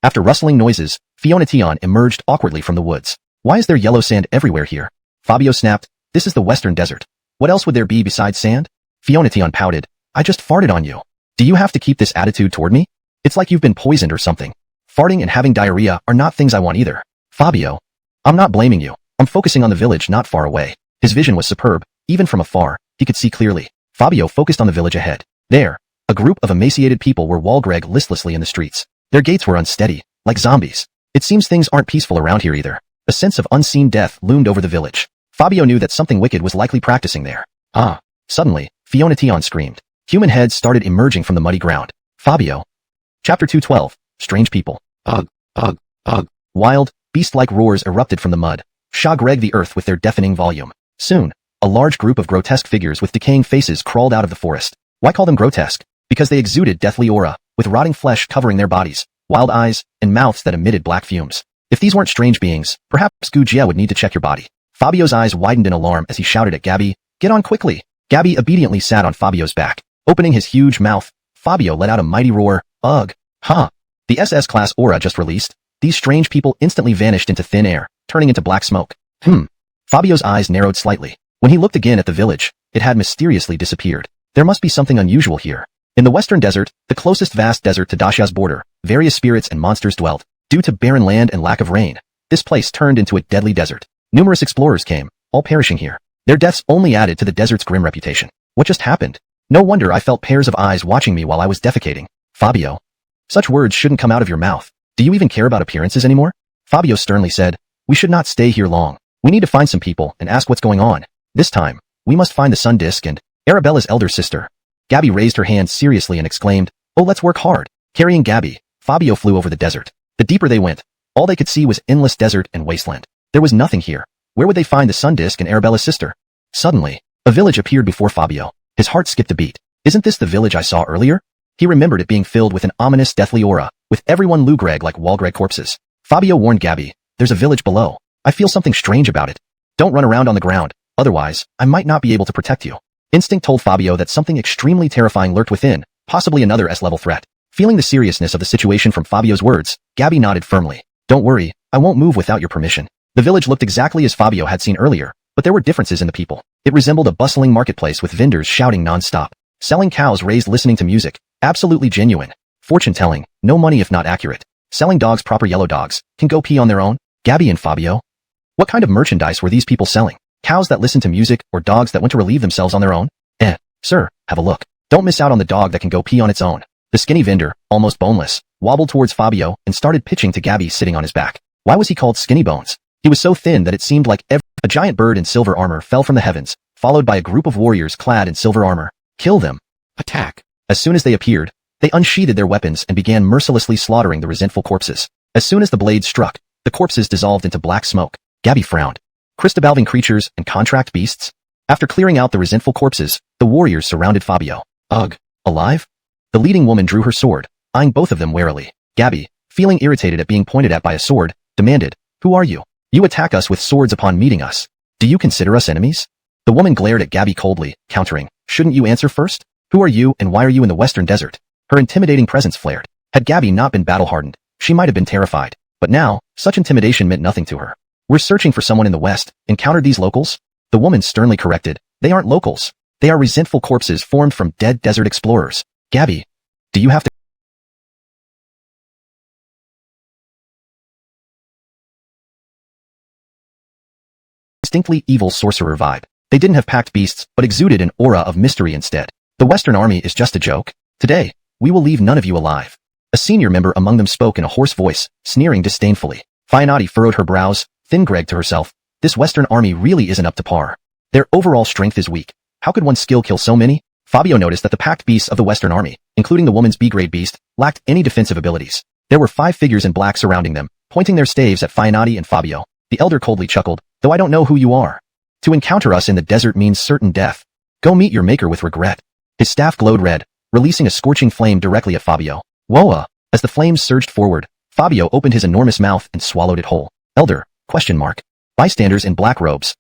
S1: After rustling noises, Fiona Tion emerged awkwardly from the woods. Why is there yellow sand everywhere here? Fabio snapped. This is the Western Desert. What else would there be besides sand? Fiona Tion pouted. I just farted on you. Do you have to keep this attitude toward me? It's like you've been poisoned or something. Farting and having diarrhea are not things I want either. Fabio. I'm not blaming you. I'm focusing on the village not far away. His vision was superb. Even from afar, he could see clearly. Fabio focused on the village ahead. There, a group of emaciated people were walgreg listlessly in the streets. Their gaits were unsteady, like zombies. It seems things aren't peaceful around here either. A sense of unseen death loomed over the village. Fabio knew that something wicked was likely practicing there. Ah! Suddenly, Fiona Tion screamed. Human heads started emerging from the muddy ground. Fabio. Chapter 212. Strange people.
S2: Ugh, ugh, ugh.
S1: Wild, beast-like roars erupted from the mud, shag-reg the earth with their deafening volume. Soon, a large group of grotesque figures with decaying faces crawled out of the forest. Why call them grotesque? Because they exuded deathly aura, with rotting flesh covering their bodies, wild eyes, and mouths that emitted black fumes. If these weren't strange beings, perhaps Gu Jia would need to check your body. Fabio's eyes widened in alarm as he shouted at Gabby, "Get on quickly!" Gabby obediently sat on Fabio's back. Opening his huge mouth, Fabio let out a mighty roar. Ugh! Huh! The SS-class aura just released. These strange people instantly vanished into thin air, turning into black smoke. Fabio's eyes narrowed slightly. When he looked again at the village, it had mysteriously disappeared. There must be something unusual here. In the western desert, the closest vast desert to Daxia's border, various spirits and monsters dwelt. Due to barren land and lack of rain, this place turned into a deadly desert. Numerous explorers came, all perishing here. Their deaths only added to the desert's grim reputation. What just happened? No wonder I felt pairs of eyes watching me while I was defecating. Fabio. Such words shouldn't come out of your mouth. Do you even care about appearances anymore? Fabio sternly said, "We should not stay here long. We need to find some people and ask what's going on. This time, we must find the sun disk and Arabella's elder sister." Gabby raised her hand seriously and exclaimed, "Oh, let's work hard." Carrying Gabby, Fabio flew over the desert. The deeper they went, all they could see was endless desert and wasteland. There was nothing here. Where would they find the sun disk and Arabella's sister? Suddenly, a village appeared before Fabio. His heart skipped a beat. Isn't this the village I saw earlier? He remembered it being filled with an ominous deathly aura, with everyone lugreg like walgreg corpses. Fabio warned Gabby, "There's a village below. I feel something strange about it. Don't run around on the ground, otherwise, I might not be able to protect you." Instinct told Fabio that something extremely terrifying lurked within, possibly another S-level threat. Feeling the seriousness of the situation from Fabio's words, Gabby nodded firmly. "Don't worry, I won't move without your permission." The village looked exactly as Fabio had seen earlier, but there were differences in the people. It resembled a bustling marketplace with vendors shouting non-stop. Selling cows raised listening to music, absolutely genuine. Fortune-telling, no money if not accurate. Selling dogs proper yellow dogs, can go pee on their own. Gabby and Fabio. What kind of merchandise were these people selling? Cows that listened to music or dogs that went to relieve themselves on their own? Sir, have a look. Don't miss out on the dog that can go pee on its own. The skinny vendor, almost boneless, wobbled towards Fabio and started pitching to Gabby sitting on his back. Why was he called Skinny Bones? He was so thin that it seemed like a giant bird in silver armor fell from the heavens, followed by a group of warriors clad in silver armor. Kill them. Attack. As soon as they appeared, they unsheathed their weapons and began mercilessly slaughtering the resentful corpses. As soon as the blades struck, the corpses dissolved into black smoke. Gabby frowned. Cristobalving creatures and contract beasts? After clearing out the resentful corpses, the warriors surrounded Fabio. Ugh. Alive? The leading woman drew her sword, eyeing both of them warily. Gabby, feeling irritated at being pointed at by a sword, demanded, "Who are you? You attack us with swords upon meeting us. Do you consider us enemies?" The woman glared at Gabby coldly, countering, "Shouldn't you answer first? Who are you and why are you in the western desert?" Her intimidating presence flared. Had Gabby not been battle-hardened, she might have been terrified. But now, such intimidation meant nothing to her. "We're searching for someone in the west. Encountered these locals?" The woman sternly corrected, "They aren't locals. They are resentful corpses formed from dead desert explorers." Gabby, do you have to distinctly evil sorcerer vibe? They didn't have packed beasts, but exuded an aura of mystery instead. The Western Army is just a joke. Today, we will leave none of you alive. A senior member among them spoke in a hoarse voice, sneering disdainfully. Fianati furrowed her brows, thin-gregged to herself. This Western Army really isn't up to par. Their overall strength is weak. How could one skill kill so many? Fabio noticed that the packed beasts of the Western Army, including the woman's B-grade beast, lacked any defensive abilities. There were 5 figures in black surrounding them, pointing their staves at Fianati and Fabio. The elder coldly chuckled, "Though I don't know who you are. To encounter us in the desert means certain death. Go meet your maker with regret." His staff glowed red, releasing a scorching flame directly at Fabio. Whoa! As the flames surged forward, Fabio opened his enormous mouth and swallowed it whole. Elder, ? Bystanders in black robes, ?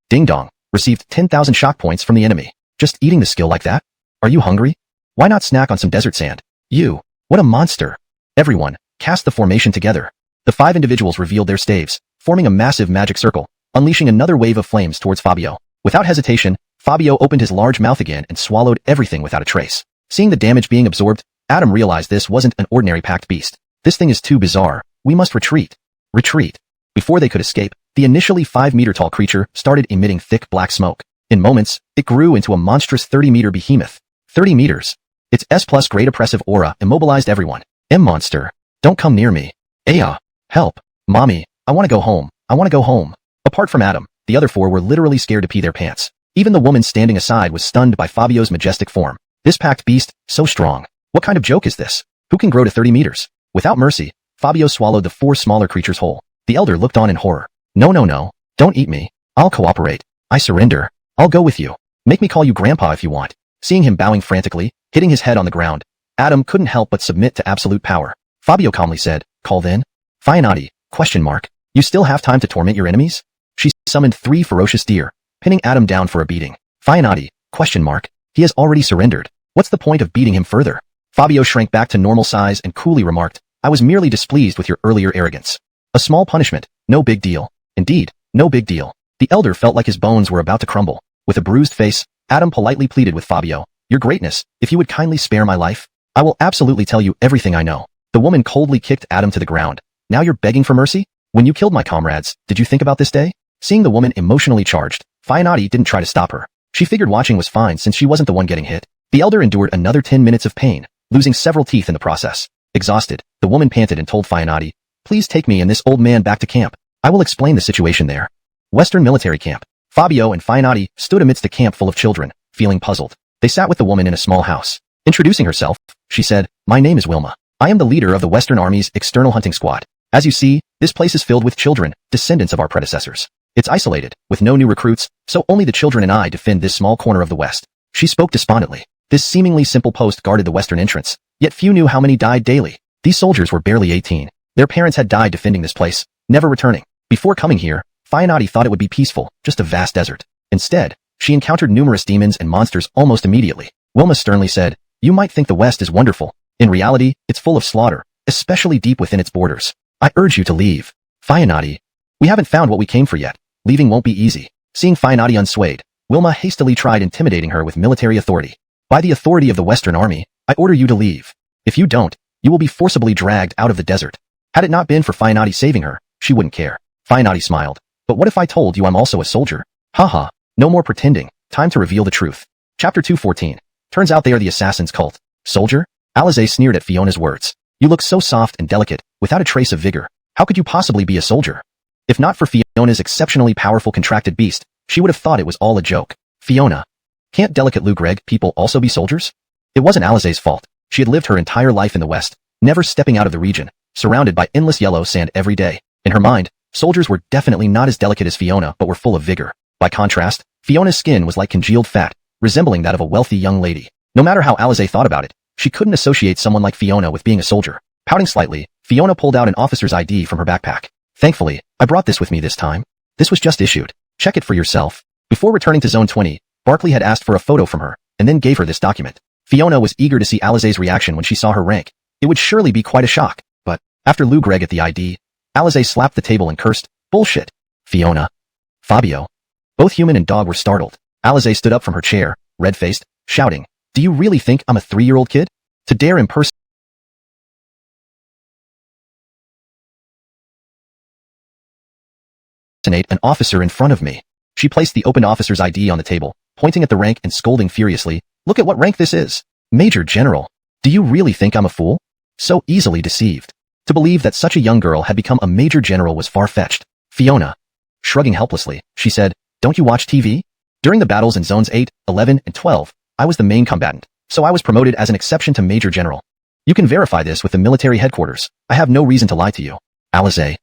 S1: Ding dong, received 10,000 shock points from the enemy. Just eating the skill like that? Are you hungry? Why not snack on some desert sand? You, what a monster. Everyone, cast the formation together. The 5 individuals revealed their staves, forming a massive magic circle, unleashing another wave of flames towards Fabio. Without hesitation, Fabio opened his large mouth again and swallowed everything without a trace. Seeing the damage being absorbed, Adam realized this wasn't an ordinary packed beast. This thing is too bizarre. We must retreat. Retreat. Before they could escape, The initially 5-meter-tall creature started emitting thick black smoke. In moments, it grew into a monstrous 30-meter behemoth. 30 meters. Its S+ great oppressive aura immobilized everyone. Monster. Don't come near me. Aya. Help. Mommy. I want to go home. I want to go home. Apart from Adam, the other 4 were literally scared to pee their pants. Even the woman standing aside was stunned by Fabio's majestic form. This packed beast, so strong. What kind of joke is this? Who can grow to 30 meters? Without mercy, Fabio swallowed the 4 smaller creatures whole. The elder looked on in horror. No, no, no. Don't eat me. I'll cooperate. I surrender. I'll go with you. Make me call you Grandpa if you want. Seeing him bowing frantically, hitting his head on the ground, Adam couldn't help but submit to absolute power. Fabio calmly said, Call then? Fianati, ? You still have time to torment your enemies? She summoned 3 ferocious deer, pinning Adam down for a beating. Fianati, ? He has already surrendered. What's the point of beating him further? Fabio shrank back to normal size and coolly remarked, I was merely displeased with your earlier arrogance. A small punishment, no big deal. Indeed, no big deal. The elder felt like his bones were about to crumble. With a bruised face, Adam politely pleaded with Fabio, Your greatness, if you would kindly spare my life, I will absolutely tell you everything I know. The woman coldly kicked Adam to the ground. Now you're begging for mercy? When you killed my comrades, did you think about this day? Seeing the woman emotionally charged, Fianati didn't try to stop her. She figured watching was fine since she wasn't the one getting hit. The elder endured another 10 minutes of pain, losing several teeth in the process. Exhausted, the woman panted and told Fianati, Please take me and this old man back to camp. I will explain the situation there. Western Military Camp. Fabio and Fianati stood amidst a camp full of children, feeling puzzled. They sat with the woman in a small house. Introducing herself, she said, My name is Wilma. I am the leader of the Western Army's external hunting squad. As you see, this place is filled with children, descendants of our predecessors. It's isolated, with no new recruits, so only the children and I defend this small corner of the West. She spoke despondently. This seemingly simple post guarded the western entrance, yet few knew how many died daily. These soldiers were barely 18. Their parents had died defending this place, never returning. Before coming here, Fianati thought it would be peaceful, just a vast desert. Instead, she encountered numerous demons and monsters almost immediately. Wilma sternly said, You might think the West is wonderful. In reality, it's full of slaughter, especially deep within its borders. I urge you to leave. Fianati. We haven't found what we came for yet. Leaving won't be easy. Seeing Fianati unswayed, Wilma hastily tried intimidating her with military authority. By the authority of the Western Army, I order you to leave. If you don't, you will be forcibly dragged out of the desert. Had it not been for Fianati saving her, she wouldn't care. Fianati smiled. But what if I told you I'm also a soldier? Haha. No more pretending. Time to reveal the truth. Chapter 214. Turns out they are the assassin's cult. Soldier? Alize sneered at Fiona's words. You look so soft and delicate, without a trace of vigor. How could you possibly be a soldier? If not for Fiona's exceptionally powerful contracted beast, she would have thought it was all a joke. Fiona. Can't delicate Lugreg people also be soldiers? It wasn't Alize's fault. She had lived her entire life in the West, never stepping out of the region, surrounded by endless yellow sand every day. In her mind, soldiers were definitely not as delicate as Fiona but were full of vigor. By contrast, Fiona's skin was like congealed fat, resembling that of a wealthy young lady. No matter how Alize thought about it, she couldn't associate someone like Fiona with being a soldier. Pouting slightly, Fiona pulled out an officer's ID from her backpack. Thankfully, I brought this with me this time. This was just issued. Check it for yourself. Before returning to Zone 20, Barkley had asked for a photo from her, and then gave her this document. Fiona was eager to see Alize's reaction when she saw her rank. It would surely be quite a shock, but, after Lugreg at the ID, Alize slapped the table and cursed, Bullshit. Fiona. Fabio. Both human and dog were startled. Alize stood up from her chair, red-faced, shouting, Do you really think I'm a 3-year-old kid? To dare impersonate an officer in front of me. She placed the opened officer's ID on the table, pointing at the rank and scolding furiously, Look at what rank this is. Major General. Do you really think I'm a fool? So easily deceived. To believe that such a young girl had become a Major General was far-fetched. Fiona. Shrugging helplessly, she said, Don't you watch TV? During the battles in Zones 8, 11, and 12, I was the main combatant, so I was promoted as an exception to Major General. You can verify this with the military headquarters. I have no reason to lie to you. Alize.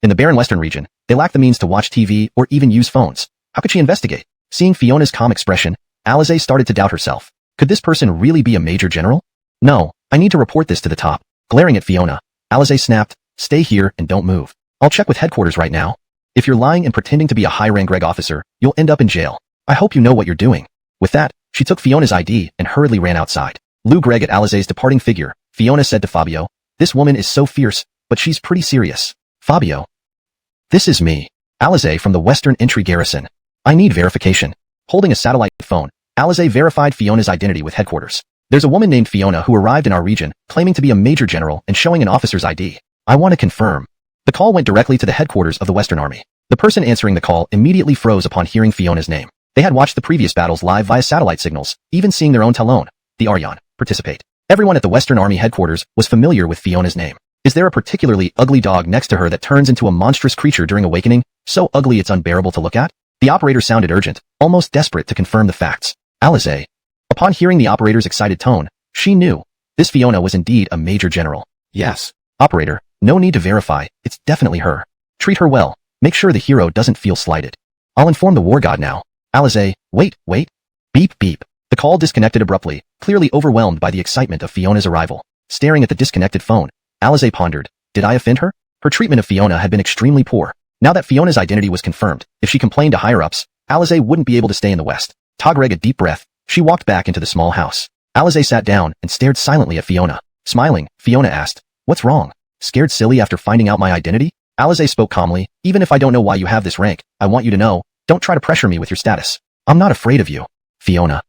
S1: In the barren Western region, they lack the means to watch TV or even use phones. How could she investigate? Seeing Fiona's calm expression, Alize started to doubt herself. Could this person really be a Major General? No, I need to report this to the top. Glaring at Fiona, Alize snapped, Stay here and don't move. I'll check with headquarters right now. If you're lying and pretending to be a high-rank Reg officer, you'll end up in jail. I hope you know what you're doing. With that, she took Fiona's ID and hurriedly ran outside. Lugreg at Alize's departing figure, Fiona said to Fabio, This woman is so fierce, but she's pretty serious. Fabio. This is me. Alize from the Western Entry Garrison. I need verification. Holding a satellite phone, Alize verified Fiona's identity with headquarters. There's a woman named Fiona who arrived in our region, claiming to be a Major General and showing an officer's ID. I want to confirm. The call went directly to the headquarters of the Western Army. The person answering the call immediately froze upon hearing Fiona's name. They had watched the previous battles live via satellite signals, even seeing their own Talon, the Aryan, participate. Everyone at the Western Army headquarters was familiar with Fiona's name. Is there a particularly ugly dog next to her that turns into a monstrous creature during awakening, so ugly it's unbearable to look at? The operator sounded urgent, almost desperate to confirm the facts. Alize. Upon hearing the operator's excited tone, she knew. This Fiona was indeed a major general.
S2: Yes.
S1: Operator, no need to verify, it's definitely her. Treat her well. Make sure the hero doesn't feel slighted. I'll inform the war god now. Alize, wait. Beep beep. The call disconnected abruptly, clearly overwhelmed by the excitement of Fiona's arrival. Staring at the disconnected phone, Alize pondered, did I offend her? Her treatment of Fiona had been extremely poor. Now that Fiona's identity was confirmed, if she complained to higher-ups, Alize wouldn't be able to stay in the West. Tagreg a deep breath, she walked back into the small house. Alize sat down and stared silently at Fiona. Smiling, Fiona asked, what's wrong? Scared silly after finding out my identity? Alize spoke calmly, even if I don't know why you have this rank, I want you to know, don't try to pressure me with your status. I'm not afraid of you. Fiona.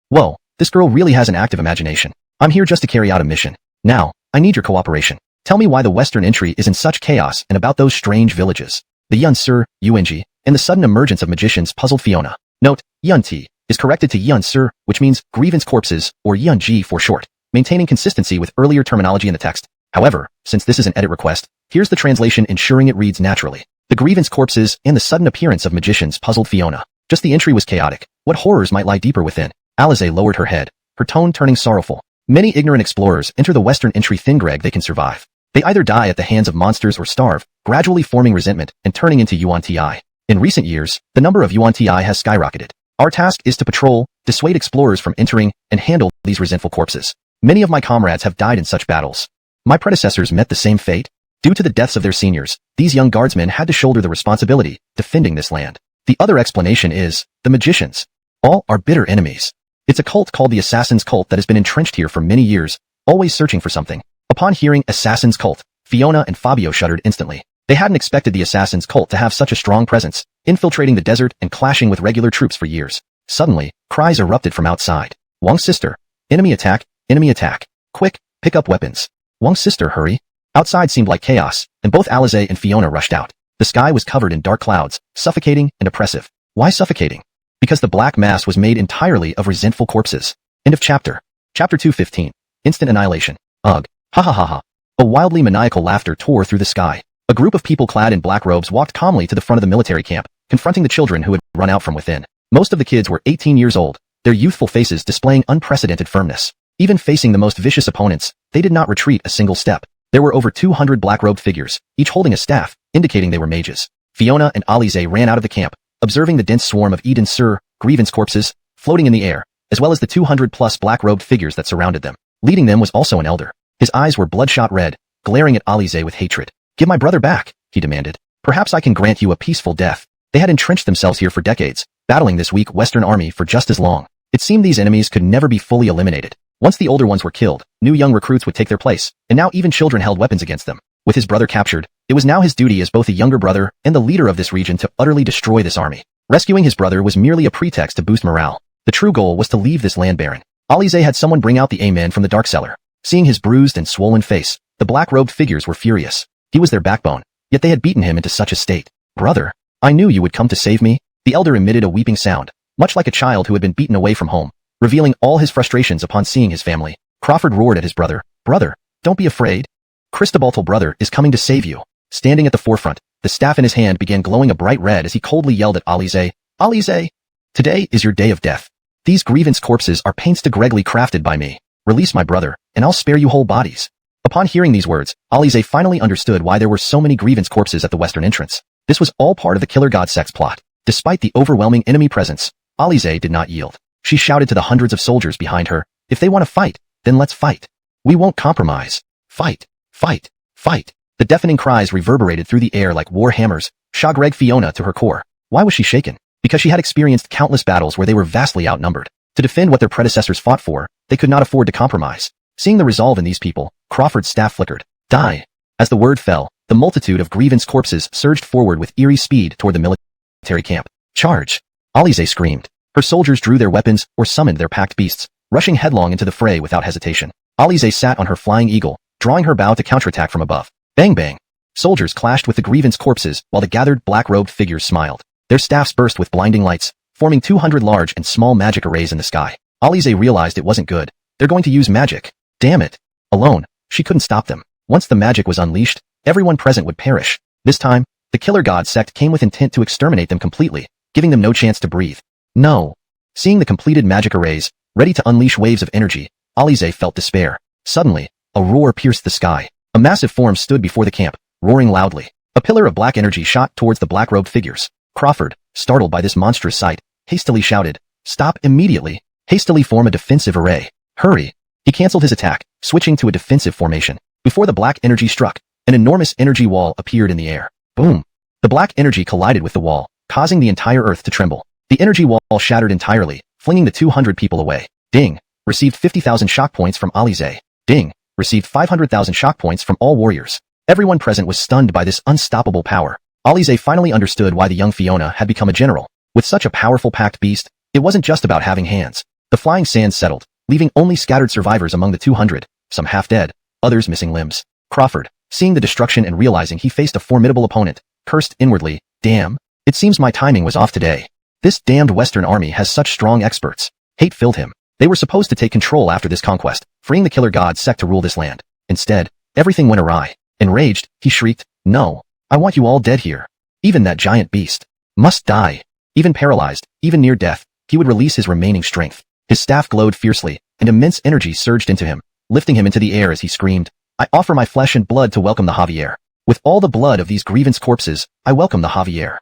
S1: Whoa, this girl really has an active imagination. I'm here just to carry out a mission. Now, I need your cooperation. Tell me why the Western entry is in such chaos and about those strange villages. The Yun Sir, UNG, and the sudden emergence of magicians puzzled Fiona. Note, Yun T is corrected to Yun Sir, which means grievance corpses, or Yun G for short, maintaining consistency with earlier terminology in the text. However, since this is an edit request, here's the translation ensuring it reads naturally. The grievance corpses and the sudden appearance of magicians puzzled Fiona. Just the entry was chaotic. What horrors might lie deeper within? Alize lowered her head, her tone turning sorrowful. Many ignorant explorers enter the Western entry Thingreg they can survive. They either die at the hands of monsters or starve, gradually forming resentment and turning into Yuan-Ti. In recent years, the number of Yuan-Ti has skyrocketed. Our task is to patrol, dissuade explorers from entering, and handle these resentful corpses. Many of my comrades have died in such battles. My predecessors met the same fate. Due to the deaths of their seniors, these young guardsmen had to shoulder the responsibility, defending this land. The other explanation is, the magicians. All are bitter enemies. It's a cult called the Assassin's Cult that has been entrenched here for many years, always searching for something. Upon hearing Assassin's Cult, Fiona and Fabio shuddered instantly. They hadn't expected the Assassin's Cult to have such a strong presence, infiltrating the desert and clashing with regular troops for years. Suddenly, cries erupted from outside. Wang's sister. Enemy attack, quick, pick up weapons. Wang's sister, hurry. Outside seemed like chaos, and both Alize and Fiona rushed out. The sky was covered in dark clouds, suffocating and oppressive. Why suffocating? Because the black mass was made entirely of resentful corpses. End of chapter. Chapter 215. Instant annihilation. Ugh. Ha ha ha ha. A wildly maniacal laughter tore through the sky. A group of people clad in black robes walked calmly to the front of the military camp, confronting the children who had run out from within. Most of the kids were 18 years old, their youthful faces displaying unprecedented firmness. Even facing the most vicious opponents, they did not retreat a single step. There were over 200 black-robed figures, each holding a staff, indicating they were mages. Fiona and Alize ran out of the camp, observing the dense swarm of Eden Sur, grievance corpses, floating in the air, as well as the 200-plus black-robed figures that surrounded them. Leading them was also an elder. His eyes were bloodshot red, glaring at Alize with hatred. Give my brother back, he demanded. Perhaps I can grant you a peaceful death. They had entrenched themselves here for decades, battling this weak Western army for just as long. It seemed these enemies could never be fully eliminated. Once the older ones were killed, new young recruits would take their place, and now even children held weapons against them. With his brother captured, it was now his duty as both a younger brother and the leader of this region to utterly destroy this army. Rescuing his brother was merely a pretext to boost morale. The true goal was to leave this land barren. Alize had someone bring out the Amen from the dark cellar. Seeing his bruised and swollen face, the black-robed figures were furious. He was their backbone, yet they had beaten him into such a state. Brother, I knew you would come to save me. The elder emitted a weeping sound, much like a child who had been beaten away from home, revealing all his frustrations upon seeing his family. Crawford roared at his brother. Brother, don't be afraid. Cristobal's brother is coming to save you. Standing at the forefront, the staff in his hand began glowing a bright red as he coldly yelled at Alize. Alize! Today is your day of death. These grievance corpses are painstakingly crafted by me. Release my brother, and I'll spare you whole bodies. Upon hearing these words, Alize finally understood why there were so many grievance corpses at the western entrance. This was all part of the Killer God Sect's plot. Despite the overwhelming enemy presence, Alize did not yield. She shouted to the hundreds of soldiers behind her, if they want to fight, then let's fight. We won't compromise. Fight, fight, fight. The deafening cries reverberated through the air like war hammers, shocked Fiona to her core. Why was she shaken? Because she had experienced countless battles where they were vastly outnumbered. To defend what their predecessors fought for, they could not afford to compromise. Seeing the resolve in these people, Crawford's staff flickered. Die. As the word fell, the multitude of grievance corpses surged forward with eerie speed toward the military camp. Charge! Alize screamed. Her soldiers drew their weapons or summoned their packed beasts, rushing headlong into the fray without hesitation. Alize sat on her flying eagle, drawing her bow to counterattack from above. Bang bang! Soldiers clashed with the grievance corpses while the gathered black-robed figures smiled. Their staffs burst with blinding lights, forming 200 large and small magic arrays in the sky. Alize realized it wasn't good. They're going to use magic. Damn it. Alone, she couldn't stop them. Once the magic was unleashed, everyone present would perish. This time, the Killer God sect came with intent to exterminate them completely, giving them no chance to breathe. No. Seeing the completed magic arrays, ready to unleash waves of energy, Alize felt despair. Suddenly, a roar pierced the sky. A massive form stood before the camp, roaring loudly. A pillar of black energy shot towards the black-robed figures. Crawford, startled by this monstrous sight, hastily shouted, "Stop immediately! Hastily form a defensive array. Hurry!" He canceled his attack, switching to a defensive formation. Before the black energy struck, an enormous energy wall appeared in the air. Boom! The black energy collided with the wall, causing the entire earth to tremble. The energy wall shattered entirely, flinging the 200 people away. Ding! Received 50,000 shock points from Alize. Ding! Received 500,000 shock points from all warriors. Everyone present was stunned by this unstoppable power. Alize finally understood why the young Fiona had become a general. With such a powerful packed beast, it wasn't just about having hands. The flying sands settled, leaving only scattered survivors among the 200, some half dead, others missing limbs. Crawford, seeing the destruction and realizing he faced a formidable opponent, cursed inwardly, "Damn, it seems my timing was off today. This damned Western army has such strong experts." Hate filled him. They were supposed to take control after this conquest, freeing the Killer God sect to rule this land. Instead, everything went awry. Enraged, he shrieked, "No, I want you all dead here. Even that giant beast must die." Even paralyzed, even near death, he would release his remaining strength. His staff glowed fiercely, and immense energy surged into him, lifting him into the air as he screamed, "I offer my flesh and blood to welcome the Javier. With all the blood of these grievance corpses, I welcome the Javier."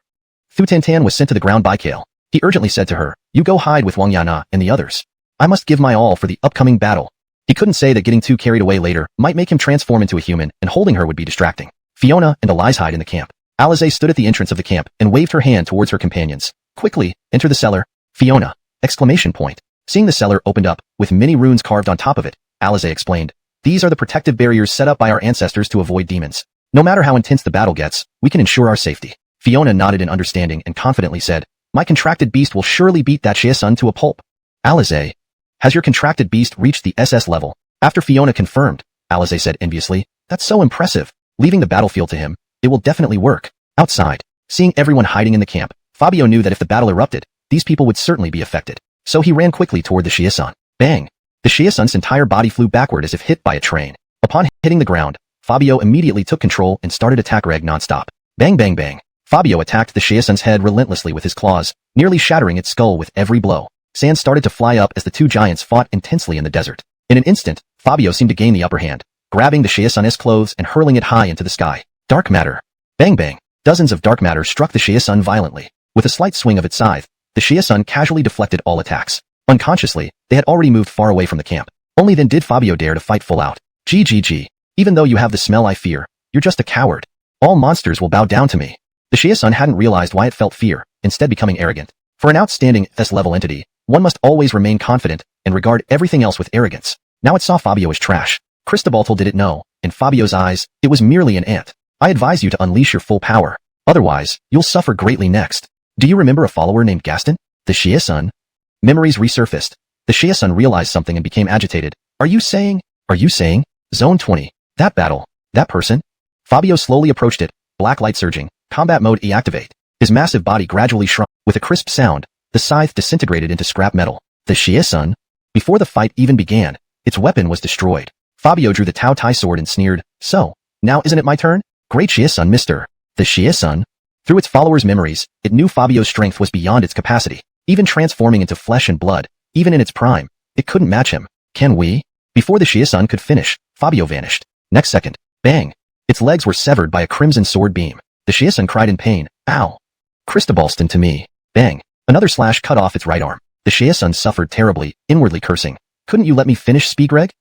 S1: Thu Tantan was sent to the ground by Kale. He urgently said to her, "You go hide with Wang Yana and the others. I must give my all for the upcoming battle." He couldn't say that getting too carried away later might make him transform into a human, and holding her would be distracting. Fiona and Alize hide in the camp. Alize stood at the entrance of the camp and waved her hand towards her companions. "Quickly, enter the cellar." Fiona! Exclamation point. Seeing the cellar opened up, with many runes carved on top of it, Alize explained, "These are the protective barriers set up by our ancestors to avoid demons. No matter how intense the battle gets, we can ensure our safety." Fiona nodded in understanding and confidently said, "My contracted beast will surely beat that Shiesun to a pulp." Alize, has your contracted beast reached the SS level? After Fiona confirmed, Alize said enviously, "That's so impressive." Leaving the battlefield to him, it will definitely work. Outside, seeing everyone hiding in the camp, Fabio knew that if the battle erupted, these people would certainly be affected. So he ran quickly toward the Shiesun. Bang! The Shiesun's entire body flew backward as if hit by a train. Upon hitting the ground, Fabio immediately took control and started attack reg non-stop. Bang bang bang! Fabio attacked the Shiesun's head relentlessly with his claws, nearly shattering its skull with every blow. Sand started to fly up as the two giants fought intensely in the desert. In an instant, Fabio seemed to gain the upper hand, grabbing the Shiesun's clothes and hurling it high into the sky. Dark matter. Bang bang! Dozens of dark matter struck the Shiesun violently. With a slight swing of its scythe, the Shiesun casually deflected all attacks. Unconsciously, they had already moved far away from the camp. Only then did Fabio dare to fight full out. GGG. Even though you have the smell I fear, you're just a coward. All monsters will bow down to me. The Shiesun hadn't realized why it felt fear, instead becoming arrogant. For an outstanding S-level entity, one must always remain confident and regard everything else with arrogance. Now it saw Fabio as trash. Cristobalto didn't know, in Fabio's eyes, it was merely an ant. I advise you to unleash your full power. Otherwise, you'll suffer greatly next. Do you remember a follower named Gaston? The Shiesun? Memories resurfaced. The Shiesun realized something and became agitated. Are you saying? Zone 20. That battle. That person? Fabio slowly approached it, black light surging. Combat mode deactivate. His massive body gradually shrunk. With a crisp sound, the scythe disintegrated into scrap metal. The Shiesun? Before the fight even began, its weapon was destroyed. Fabio drew the Tao Tai sword and sneered, "So, now isn't it my turn? Great Shiesun, mister." The Shiesun? Through its followers' memories, it knew Fabio's strength was beyond its capacity. Even transforming into flesh and blood, even in its prime, it couldn't match him. Can we? Before the Shiesun could finish, Fabio vanished. Next second, bang! Its legs were severed by a crimson sword beam. The Shiesun cried in pain, "Ow! Cristobalston to me." Bang! Another slash cut off its right arm. The Shiesun suffered terribly, inwardly cursing. "Couldn't you let me finish, Speagreg?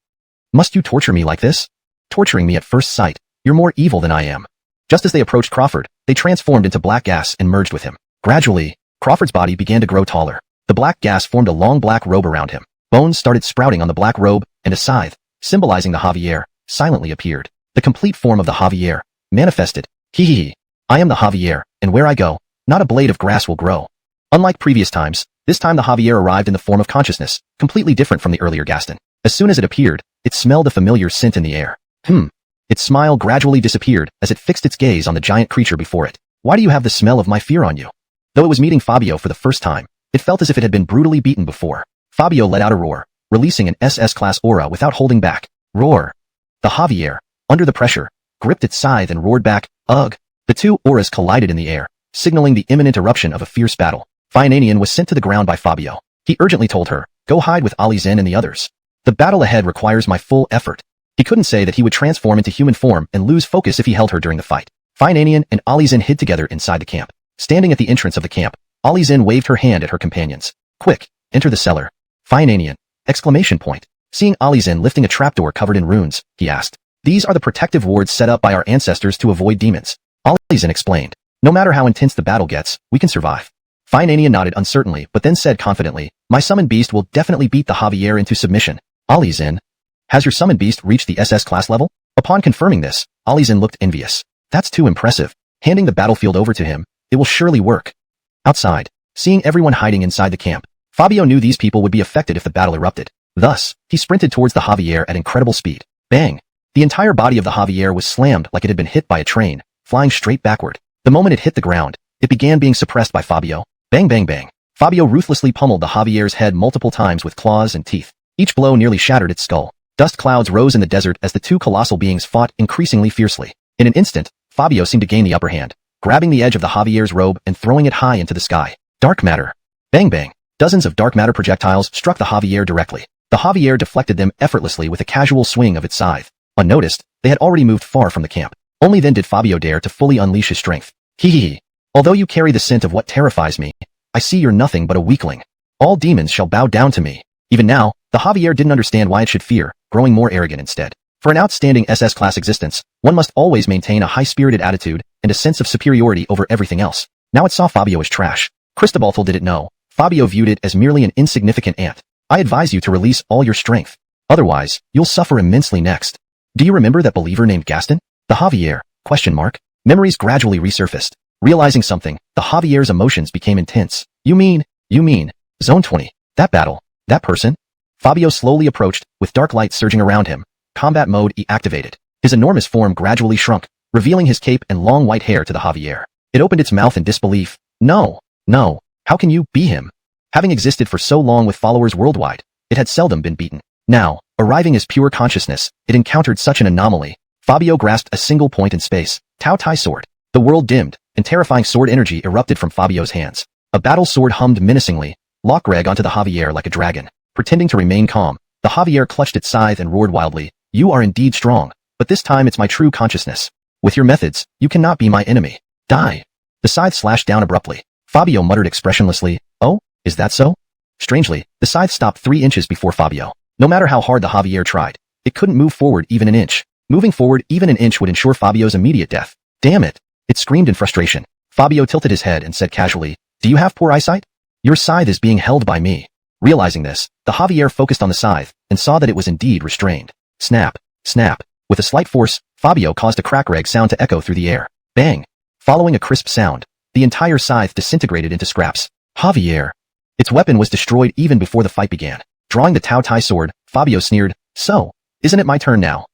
S1: Must you torture me like this? Torturing me at first sight. You're more evil than I am." Just as they approached Crawford, they transformed into black gas and merged with him. Gradually, Crawford's body began to grow taller. The black gas formed a long black robe around him. Bones started sprouting on the black robe, and a scythe, symbolizing the Javier, silently appeared. The complete form of the Javier manifested. Hee. I am the Javier, and where I go, not a blade of grass will grow. Unlike previous times, this time the Javier arrived in the form of consciousness, completely different from the earlier Gaston. As soon as it appeared, it smelled a familiar scent in the air. Its smile gradually disappeared as it fixed its gaze on the giant creature before it. Why do you have the smell of my fear on you? Though it was meeting Fabio for the first time, it felt as if it had been brutally beaten before. Fabio let out a roar, releasing an SS-class aura without holding back. Roar. The Javier, under the pressure, gripped its scythe and roared back, ugh. The two auras collided in the air, signaling the imminent eruption of a fierce battle. Fiananian was sent to the ground by Fabio. He urgently told her, go hide with Ali Zen and the others. The battle ahead requires my full effort. He couldn't say that he would transform into human form and lose focus if he held her during the fight. Fiananian and Ali Zen hid together inside the camp. Standing at the entrance of the camp, Ali Zen waved her hand at her companions. Quick, enter the cellar. Fiananian! Exclamation point. Seeing Ali Zen lifting a trapdoor covered in runes, he asked. These are the protective wards set up by our ancestors to avoid demons. Ali Zen explained. No matter how intense the battle gets, we can survive. Fiananian nodded uncertainly but then said confidently, my summoned beast will definitely beat the Javier into submission. Ali Zen. Has your summoned beast reached the SS class level? Upon confirming this, Ali Zen looked envious. That's too impressive. Handing the battlefield over to him, it will surely work. Outside, seeing everyone hiding inside the camp, Fabio knew these people would be affected if the battle erupted. Thus, he sprinted towards the Javier at incredible speed. Bang! The entire body of the Javier was slammed like it had been hit by a train, flying straight backward. The moment it hit the ground, it began being suppressed by Fabio. Bang bang bang. Fabio ruthlessly pummeled the Javier's head multiple times with claws and teeth. Each blow nearly shattered its skull. Dust clouds rose in the desert as the two colossal beings fought increasingly fiercely. In an instant, Fabio seemed to gain the upper hand, grabbing the edge of the Javier's robe and throwing it high into the sky. Dark matter. Bang bang. Dozens of dark matter projectiles struck the Javier directly. The Javier deflected them effortlessly with a casual swing of its scythe. Unnoticed, they had already moved far from the camp. Only then did Fabio dare to fully unleash his strength. Hee hee hee. Although you carry the scent of what terrifies me, I see you're nothing but a weakling. All demons shall bow down to me. Even now, the Javier didn't understand why it should fear, growing more arrogant instead. For an outstanding SS-class existence, one must always maintain a high-spirited attitude and a sense of superiority over everything else. Now it saw Fabio as trash. Cristobaltho didn't know. Fabio viewed it as merely an insignificant ant. I advise you to release all your strength. Otherwise, you'll suffer immensely next. Do you remember that believer named Gaston? The Javier? ? Memories gradually resurfaced. Realizing something, the Javier's emotions became intense. You mean, Zone 20, that battle, that person? Fabio slowly approached, with dark light surging around him. Combat mode activated. His enormous form gradually shrunk, revealing his cape and long white hair to the Javier. It opened its mouth in disbelief. No, how can you be him? Having existed for so long with followers worldwide, it had seldom been beaten. Now, arriving as pure consciousness, it encountered such an anomaly. Fabio grasped a single point in space. Tao Tai sword. The world dimmed, and terrifying sword energy erupted from Fabio's hands. A battle sword hummed menacingly, lock-reg onto the Javier like a dragon. Pretending to remain calm, the Javier clutched its scythe and roared wildly. You are indeed strong, but this time it's my true consciousness. With your methods, you cannot be my enemy. Die. The scythe slashed down abruptly. Fabio muttered expressionlessly, oh, is that so? Strangely, the scythe stopped 3 inches before Fabio. No matter how hard the Javier tried, it couldn't move forward even an inch. Moving forward even an inch would ensure Fabio's immediate death. Damn it. It screamed in frustration. Fabio tilted his head and said casually, do you have poor eyesight? Your scythe is being held by me. Realizing this, the Javier focused on the scythe and saw that it was indeed restrained. Snap, snap. With a slight force, Fabio caused a crack-reg sound to echo through the air. Bang. Following a crisp sound, the entire scythe disintegrated into scraps. Javier. Its weapon was destroyed even before the fight began. Drawing the Tao Tai sword, Fabio sneered, so, isn't it my turn now?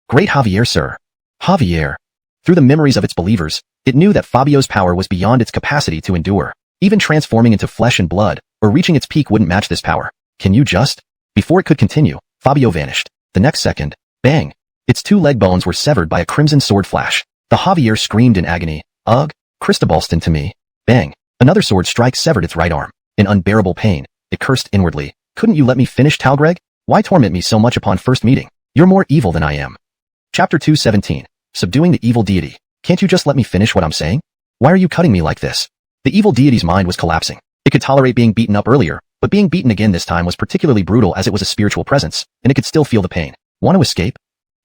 S1: Great Javier, sir. Javier. Through the memories of its believers, it knew that Fabio's power was beyond its capacity to endure. Even transforming into flesh and blood, or reaching its peak wouldn't match this power. Can you just? Before it could continue, Fabio vanished. The next second, bang! Its 2 leg bones were severed by a crimson sword flash. The Javier screamed in agony. Ugh! Cristobalston to me. Bang! Another sword strike severed its right arm. In unbearable pain, it cursed inwardly. Couldn't you let me finish, Talgreg? Why torment me so much upon first meeting? You're more evil than I am. Chapter 217. Subduing the evil deity. Can't you just let me finish what I'm saying? Why are you cutting me like this? The evil deity's mind was collapsing. It could tolerate being beaten up earlier, but being beaten again this time was particularly brutal as it was a spiritual presence, and it could still feel the pain. Want to escape?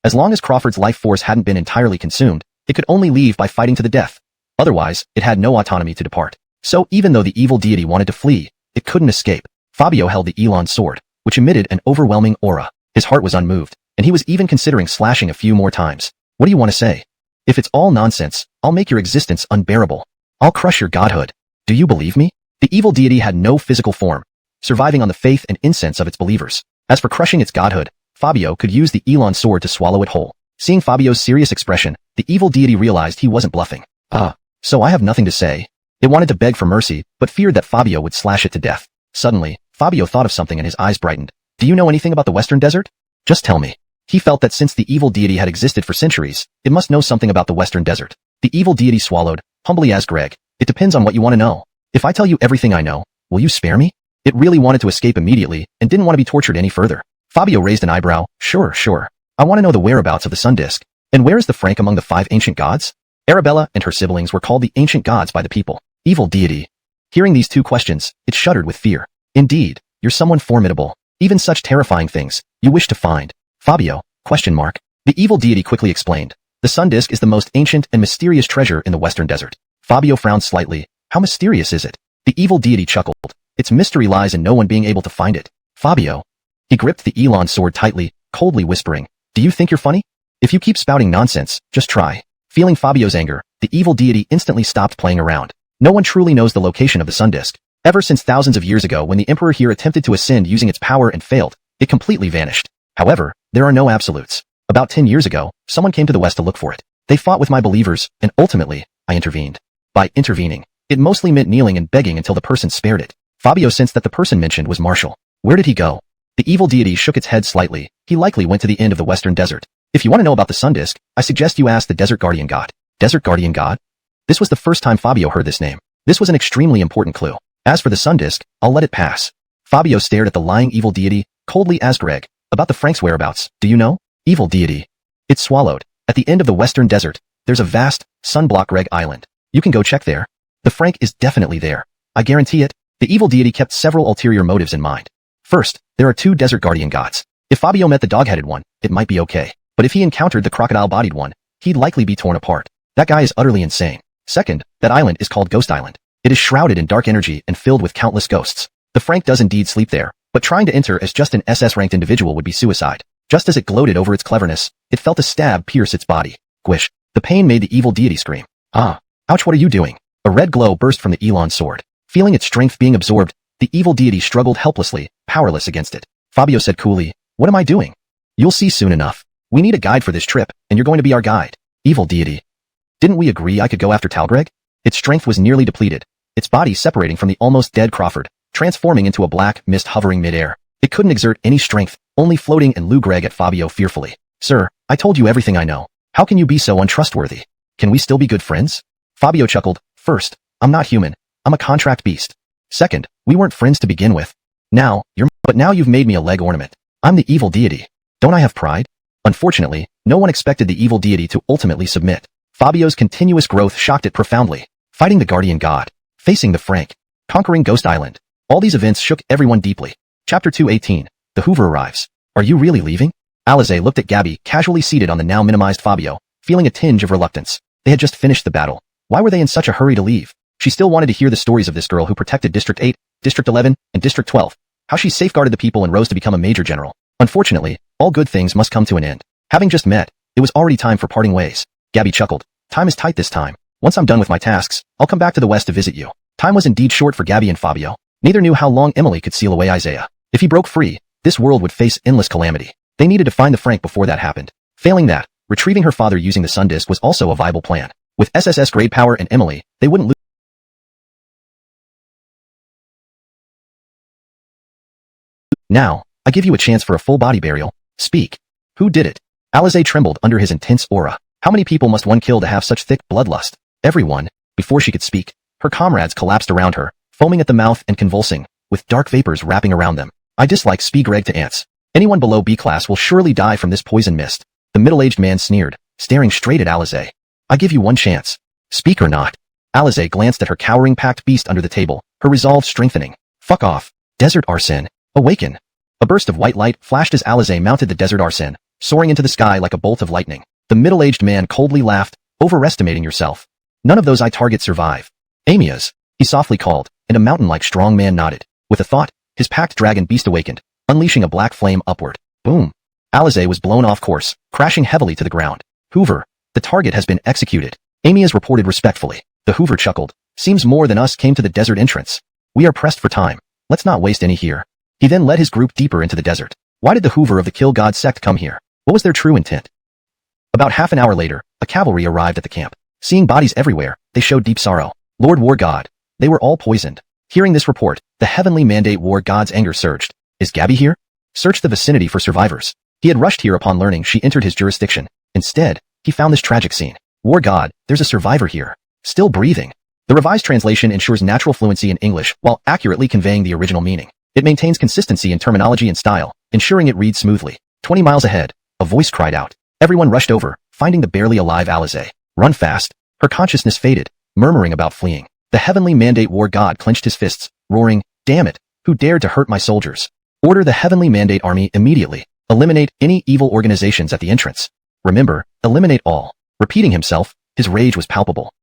S1: As long as Crawford's life force hadn't been entirely consumed, it could only leave by fighting to the death. Otherwise, it had no autonomy to depart. So even though the evil deity wanted to flee, it couldn't escape. Fabio held the Elon sword, which emitted an overwhelming aura. His heart was unmoved, and he was even considering slashing a few more times. What do you want to say? If it's all nonsense, I'll make your existence unbearable. I'll crush your godhood. Do you believe me? The evil deity had no physical form, surviving on the faith and incense of its believers. As for crushing its godhood, Fabio could use the Elon sword to swallow it whole. Seeing Fabio's serious expression, the evil deity realized he wasn't bluffing. So I have nothing to say. It wanted to beg for mercy, but feared that Fabio would slash it to death. Suddenly, Fabio thought of something and his eyes brightened. Do you know anything about the Western Desert? Just tell me. He felt that since the evil deity had existed for centuries, it must know something about the Western Desert. The evil deity swallowed, humbly asked Greg, it depends on what you want to know. If I tell you everything I know, will you spare me? It really wanted to escape immediately and didn't want to be tortured any further. Fabio raised an eyebrow. Sure. I want to know the whereabouts of the sun disk. And where is the Frank among the 5 ancient gods? Arabella and her siblings were called the ancient gods by the people. Evil deity. Hearing these 2 questions, it shuddered with fear. Indeed, you're someone formidable. Even such terrifying things, you wish to find. Fabio, ? The evil deity quickly explained. The sun disk is the most ancient and mysterious treasure in the Western Desert. Fabio frowned slightly. How mysterious is it? The evil deity chuckled. Its mystery lies in no one being able to find it. Fabio. He gripped the Elon sword tightly, coldly whispering, do you think you're funny? If you keep spouting nonsense, just try. Feeling Fabio's anger, the evil deity instantly stopped playing around. No one truly knows the location of the sun disk. Ever since thousands of years ago when the emperor here attempted to ascend using its power and failed, it completely vanished. However, there are no absolutes. About 10 years ago, someone came to the west to look for it. They fought with my believers, and ultimately, I intervened. By intervening, it mostly meant kneeling and begging until the person spared it. Fabio sensed that the person mentioned was Marshall. Where did he go? The evil deity shook its head slightly. He likely went to the end of the Western Desert. If you want to know about the sun disk, I suggest you ask the Desert Guardian God. Desert Guardian God? This was the first time Fabio heard this name. This was an extremely important clue. As for the sun disk, I'll let it pass. Fabio stared at the lying evil deity, coldly asked Greg, about the Frank's whereabouts, do you know? Evil deity. It swallowed. At the end of the Western Desert, there's a vast, sunblock Greg Island. You can go check there. The Frank is definitely there. I guarantee it. The evil deity kept several ulterior motives in mind. First, there are 2 Desert Guardian gods. If Fabio met the dog-headed one, it might be okay. But if he encountered the crocodile-bodied one, he'd likely be torn apart. That guy is utterly insane. Second, that island is called Ghost Island. It is shrouded in dark energy and filled with countless ghosts. The Frank does indeed sleep there, but trying to enter as just an SS-ranked individual would be suicide. Just as it gloated over its cleverness, it felt a stab pierce its body. Squish. The pain made the evil deity scream. Ouch, what are you doing? A red glow burst from the Elon sword. Feeling its strength being absorbed, the evil deity struggled helplessly, powerless against it. Fabio said coolly, what am I doing? You'll see soon enough. We need a guide for this trip, and you're going to be our guide. Evil deity. Didn't we agree I could go after Talgreg? Its strength was nearly depleted, its body separating from the almost dead Crawford, transforming into a black mist hovering midair. It couldn't exert any strength, only floating and Lou Greg at Fabio fearfully. Sir, I told you everything I know. How can you be so untrustworthy? Can we still be good friends? Fabio chuckled. First, I'm not human. I'm a contract beast. Second, we weren't friends to begin with. Now you've made me a leg ornament. I'm the evil deity. Don't I have pride? Unfortunately, no one expected the evil deity to ultimately submit. Fabio's continuous growth shocked it profoundly. Fighting the guardian god. Facing the Frank. Conquering Ghost Island. All these events shook everyone deeply. Chapter 218. The Hoover arrives. Are you really leaving? Alize looked at Gabby, casually seated on the now minimized Fabio, feeling a tinge of reluctance. They had just finished the battle. Why were they in such a hurry to leave? She still wanted to hear the stories of this girl who protected District 8, District 11, and District 12. How she safeguarded the people and rose to become a major general. Unfortunately, all good things must come to an end. Having just met, it was already time for parting ways. Gabby chuckled. Time is tight this time. Once I'm done with my tasks, I'll come back to the west to visit you. Time was indeed short for Gabby and Fabio. Neither knew how long Emily could seal away Isaiah. If he broke free, this world would face endless calamity. They needed to find the Frank before that happened. Failing that, retrieving her father using the sun disk was also a viable plan. With SSS grade power and Emily, they wouldn't lose. Now, I give you a chance for a full body burial. Speak. Who did it? Alize trembled under his intense aura. How many people must one kill to have such thick bloodlust? Everyone. Before she could speak, her comrades collapsed around her, foaming at the mouth and convulsing, with dark vapors wrapping around them. I dislike Greg to ants. Anyone below B class will surely die from this poison mist. The middle-aged man sneered, staring straight at Alize. I give you one chance. Speak or not. Alize glanced at her cowering packed beast under the table, her resolve strengthening. Fuck off. Desert Arsene. Awaken. A burst of white light flashed as Alize mounted the Desert Arsene, soaring into the sky like a bolt of lightning. The middle-aged man coldly laughed, overestimating yourself. None of those I target survive. Amias, he softly called, and a mountain-like strong man nodded. With a thought, his packed dragon beast awakened, unleashing a black flame upward. Boom. Alize was blown off course, crashing heavily to the ground. Hoover, the target has been executed. Amias reported respectfully. The Hoover chuckled. Seems more than us came to the desert entrance. We are pressed for time. Let's not waste any here. He then led his group deeper into the desert. Why did the Hoover of the Kill God sect come here? What was their true intent? About half an hour later, a cavalry arrived at the camp. Seeing bodies everywhere, they showed deep sorrow. Lord War God. They were all poisoned. Hearing this report, the heavenly mandate war god's anger surged. Is Gabby here? Search the vicinity for survivors. He had rushed here upon learning she entered his jurisdiction. Instead, he found this tragic scene. War God, there's a survivor here. Still breathing. The revised translation ensures natural fluency in English while accurately conveying the original meaning. It maintains consistency in terminology and style, ensuring it reads smoothly. 20 miles ahead, a voice cried out. Everyone rushed over, finding the barely alive Alize. Run fast. Her consciousness faded, murmuring about fleeing. The heavenly mandate war god clenched his fists, roaring, "Damn it! Who dared to hurt my soldiers? Order the heavenly mandate army immediately. Eliminate any evil organizations at the entrance. Remember, eliminate all." Repeating himself, his rage was palpable.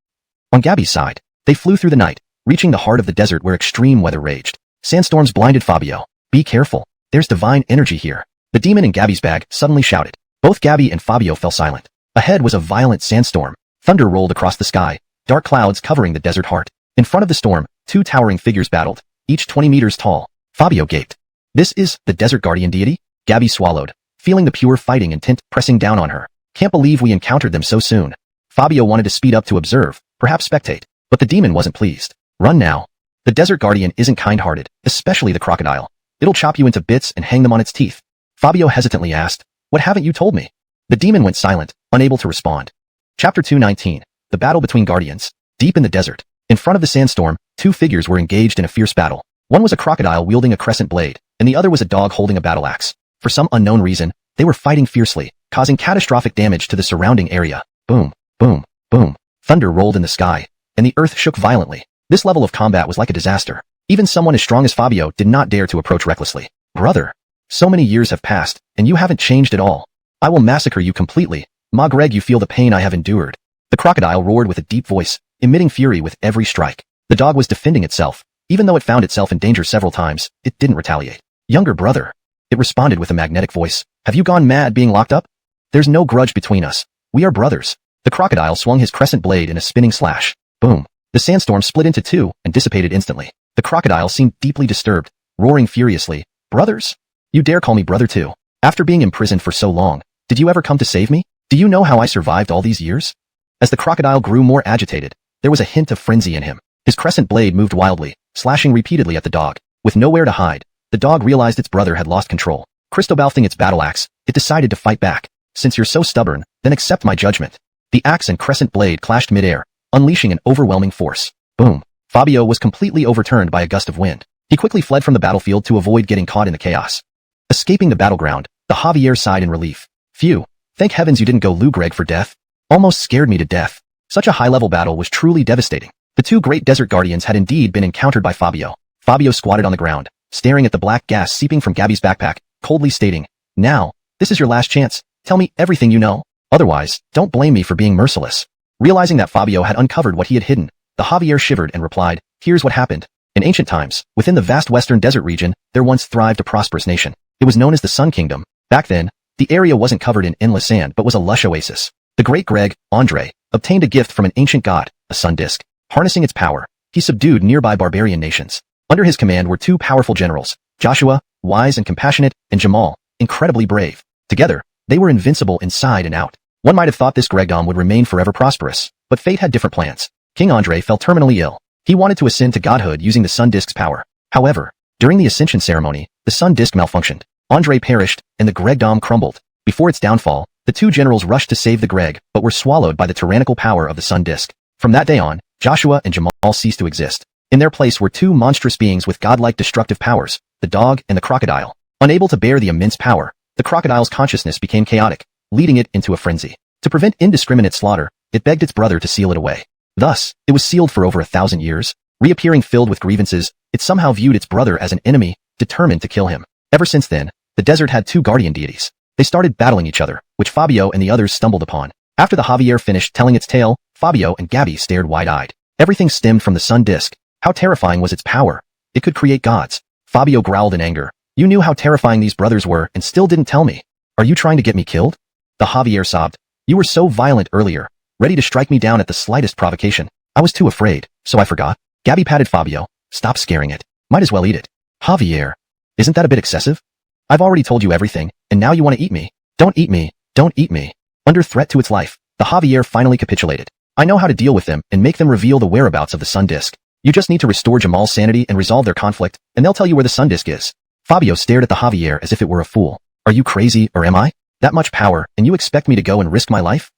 S1: On Gabby's side, they flew through the night, reaching the heart of the desert where extreme weather raged. Sandstorms blinded Fabio. Be careful. There's divine energy here. The demon in Gabby's bag suddenly shouted. Both Gabby and Fabio fell silent. Ahead was a violent sandstorm. Thunder rolled across the sky, dark clouds covering the desert heart. In front of the storm, two towering figures battled, each 20 meters tall. Fabio gaped. This is the desert guardian deity? Gabby swallowed, feeling the pure fighting intent pressing down on her. Can't believe we encountered them so soon. Fabio wanted to speed up to observe, perhaps spectate, but the demon wasn't pleased. Run now. The desert guardian isn't kind-hearted, especially the crocodile. It'll chop you into bits and hang them on its teeth. Fabio hesitantly asked, "What haven't you told me?" The demon went silent, unable to respond. Chapter 219. The Battle Between Guardians. Deep in the desert, in front of the sandstorm, two figures were engaged in a fierce battle. One was a crocodile wielding a crescent blade, and the other was a dog holding a battle axe. For some unknown reason, they were fighting fiercely, causing catastrophic damage to the surrounding area. Boom, boom, boom. Thunder rolled in the sky, and the earth shook violently. This level of combat was like a disaster. Even someone as strong as Fabio did not dare to approach recklessly. Brother, so many years have passed, and you haven't changed at all. I will massacre you completely. Ma Greg, you feel the pain I have endured. The crocodile roared with a deep voice, emitting fury with every strike. The dog was defending itself. Even though it found itself in danger several times, it didn't retaliate. Younger brother. It responded with a magnetic voice. Have you gone mad being locked up? There's no grudge between us. We are brothers. The crocodile swung his crescent blade in a spinning slash. Boom. The sandstorm split into two and dissipated instantly. The crocodile seemed deeply disturbed, roaring furiously. Brothers? You dare call me brother too? After being imprisoned for so long, did you ever come to save me? Do you know how I survived all these years? As the crocodile grew more agitated, there was a hint of frenzy in him. His crescent blade moved wildly, slashing repeatedly at the dog. With nowhere to hide, the dog realized its brother had lost control. Cristobalthing its battle axe, it decided to fight back. Since you're so stubborn, then accept my judgment. The axe and crescent blade clashed midair, unleashing an overwhelming force. Boom. Fabio was completely overturned by a gust of wind. He quickly fled from the battlefield to avoid getting caught in the chaos. Escaping the battleground, the Javier sighed in relief. Phew. Thank heavens you didn't go Lou Greg for death. Almost scared me to death. Such a high-level battle was truly devastating. The two great desert guardians had indeed been encountered by Fabio. Fabio squatted on the ground, staring at the black gas seeping from Gabby's backpack, coldly stating, "Now, this is your last chance. Tell me everything you know. Otherwise, don't blame me for being merciless." Realizing that Fabio had uncovered what he had hidden, the Javier shivered and replied, "Here's what happened. In ancient times, within the vast western desert region, there once thrived a prosperous nation. It was known as the Sun Kingdom. Back then, the area wasn't covered in endless sand but was a lush oasis. The great Greg, Andre, obtained a gift from an ancient god, a sun disk. Harnessing its power, he subdued nearby barbarian nations. Under his command were two powerful generals, Joshua, wise and compassionate, and Jamal, incredibly brave. Together, they were invincible inside and out. One might have thought this Gregdom would remain forever prosperous, but fate had different plans. King Andre fell terminally ill. He wanted to ascend to godhood using the sun disk's power. However, during the ascension ceremony, the sun disk malfunctioned. Andre perished, and the Gregdom crumbled. Before its downfall, the two generals rushed to save the Greg, but were swallowed by the tyrannical power of the sun disk. From that day on, Joshua and Jamal ceased to exist. In their place were two monstrous beings with godlike destructive powers, the dog and the crocodile. Unable to bear the immense power, the crocodile's consciousness became chaotic, leading it into a frenzy. To prevent indiscriminate slaughter, it begged its brother to seal it away. Thus, it was sealed for over 1,000 years. Reappearing filled with grievances, it somehow viewed its brother as an enemy, determined to kill him. Ever since then, the desert had two guardian deities. They started battling each other, which Fabio and the others stumbled upon. After the Javier finished telling its tale, Fabio and Gabby stared wide-eyed. Everything stemmed from the sun disk. How terrifying was its power? It could create gods. Fabio growled in anger. You knew how terrifying these brothers were and still didn't tell me. Are you trying to get me killed? The Javier sobbed. You were so violent earlier, ready to strike me down at the slightest provocation. I was too afraid, so I forgot. Gabby patted Fabio. Stop scaring it. Might as well eat it. Javier. Isn't that a bit excessive? I've already told you everything, and now you want to eat me. Don't eat me. Don't eat me. Under threat to its life, the Javier finally capitulated. I know how to deal with them and make them reveal the whereabouts of the sun disk. You just need to restore Jamal's sanity and resolve their conflict, and they'll tell you where the sun disk is. Fabio stared at the Javier as if it were a fool. Are you crazy, or am I? That much power, and you expect me to go and risk my life?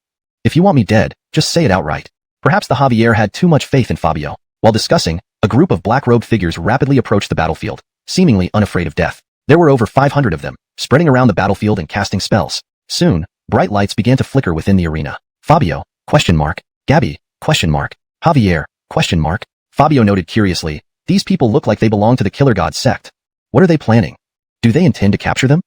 S1: If you want me dead, just say it outright. Perhaps the Javier had too much faith in Fabio. While discussing, a group of black-robed figures rapidly approached the battlefield, seemingly unafraid of death. There were over 500 of them, spreading around the battlefield and casting spells. Soon, bright lights began to flicker within the arena. Fabio, ? Gabby, ? Javier, ? Fabio noted curiously, these people look like they belong to the Killer God sect. What are they planning? Do they intend to capture them?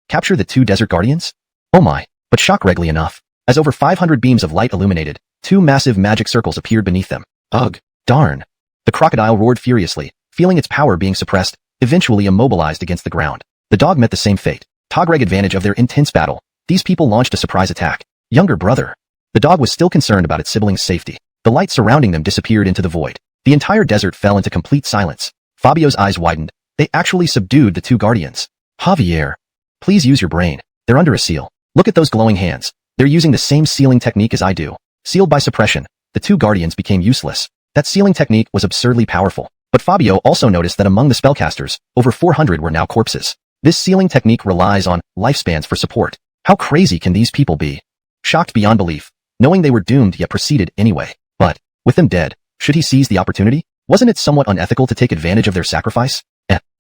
S1: Capture the 2 desert guardians? Oh my, but shockingly enough, as over 500 beams of light illuminated, 2 massive magic circles appeared beneath them. Ugh, darn. The crocodile roared furiously, feeling its power being suppressed, eventually immobilized against the ground. The dog met the same fate. Tagreg advantage of their intense battle. These people launched a surprise attack. Younger brother. The dog was still concerned about its siblings' safety. The light surrounding them disappeared into the void. The entire desert fell into complete silence. Fabio's eyes widened. They actually subdued the 2 guardians. Javier. Please use your brain. They're under a seal. Look at those glowing hands. They're using the same sealing technique as I do. Sealed by suppression, the 2 guardians became useless. That sealing technique was absurdly powerful. But Fabio also noticed that among the spellcasters, over 400 were now corpses. This sealing technique relies on lifespans for support. How crazy can these people be? Shocked beyond belief, knowing they were doomed yet proceeded anyway. But, with them dead, should he seize the opportunity? Wasn't it somewhat unethical to take advantage of their sacrifice?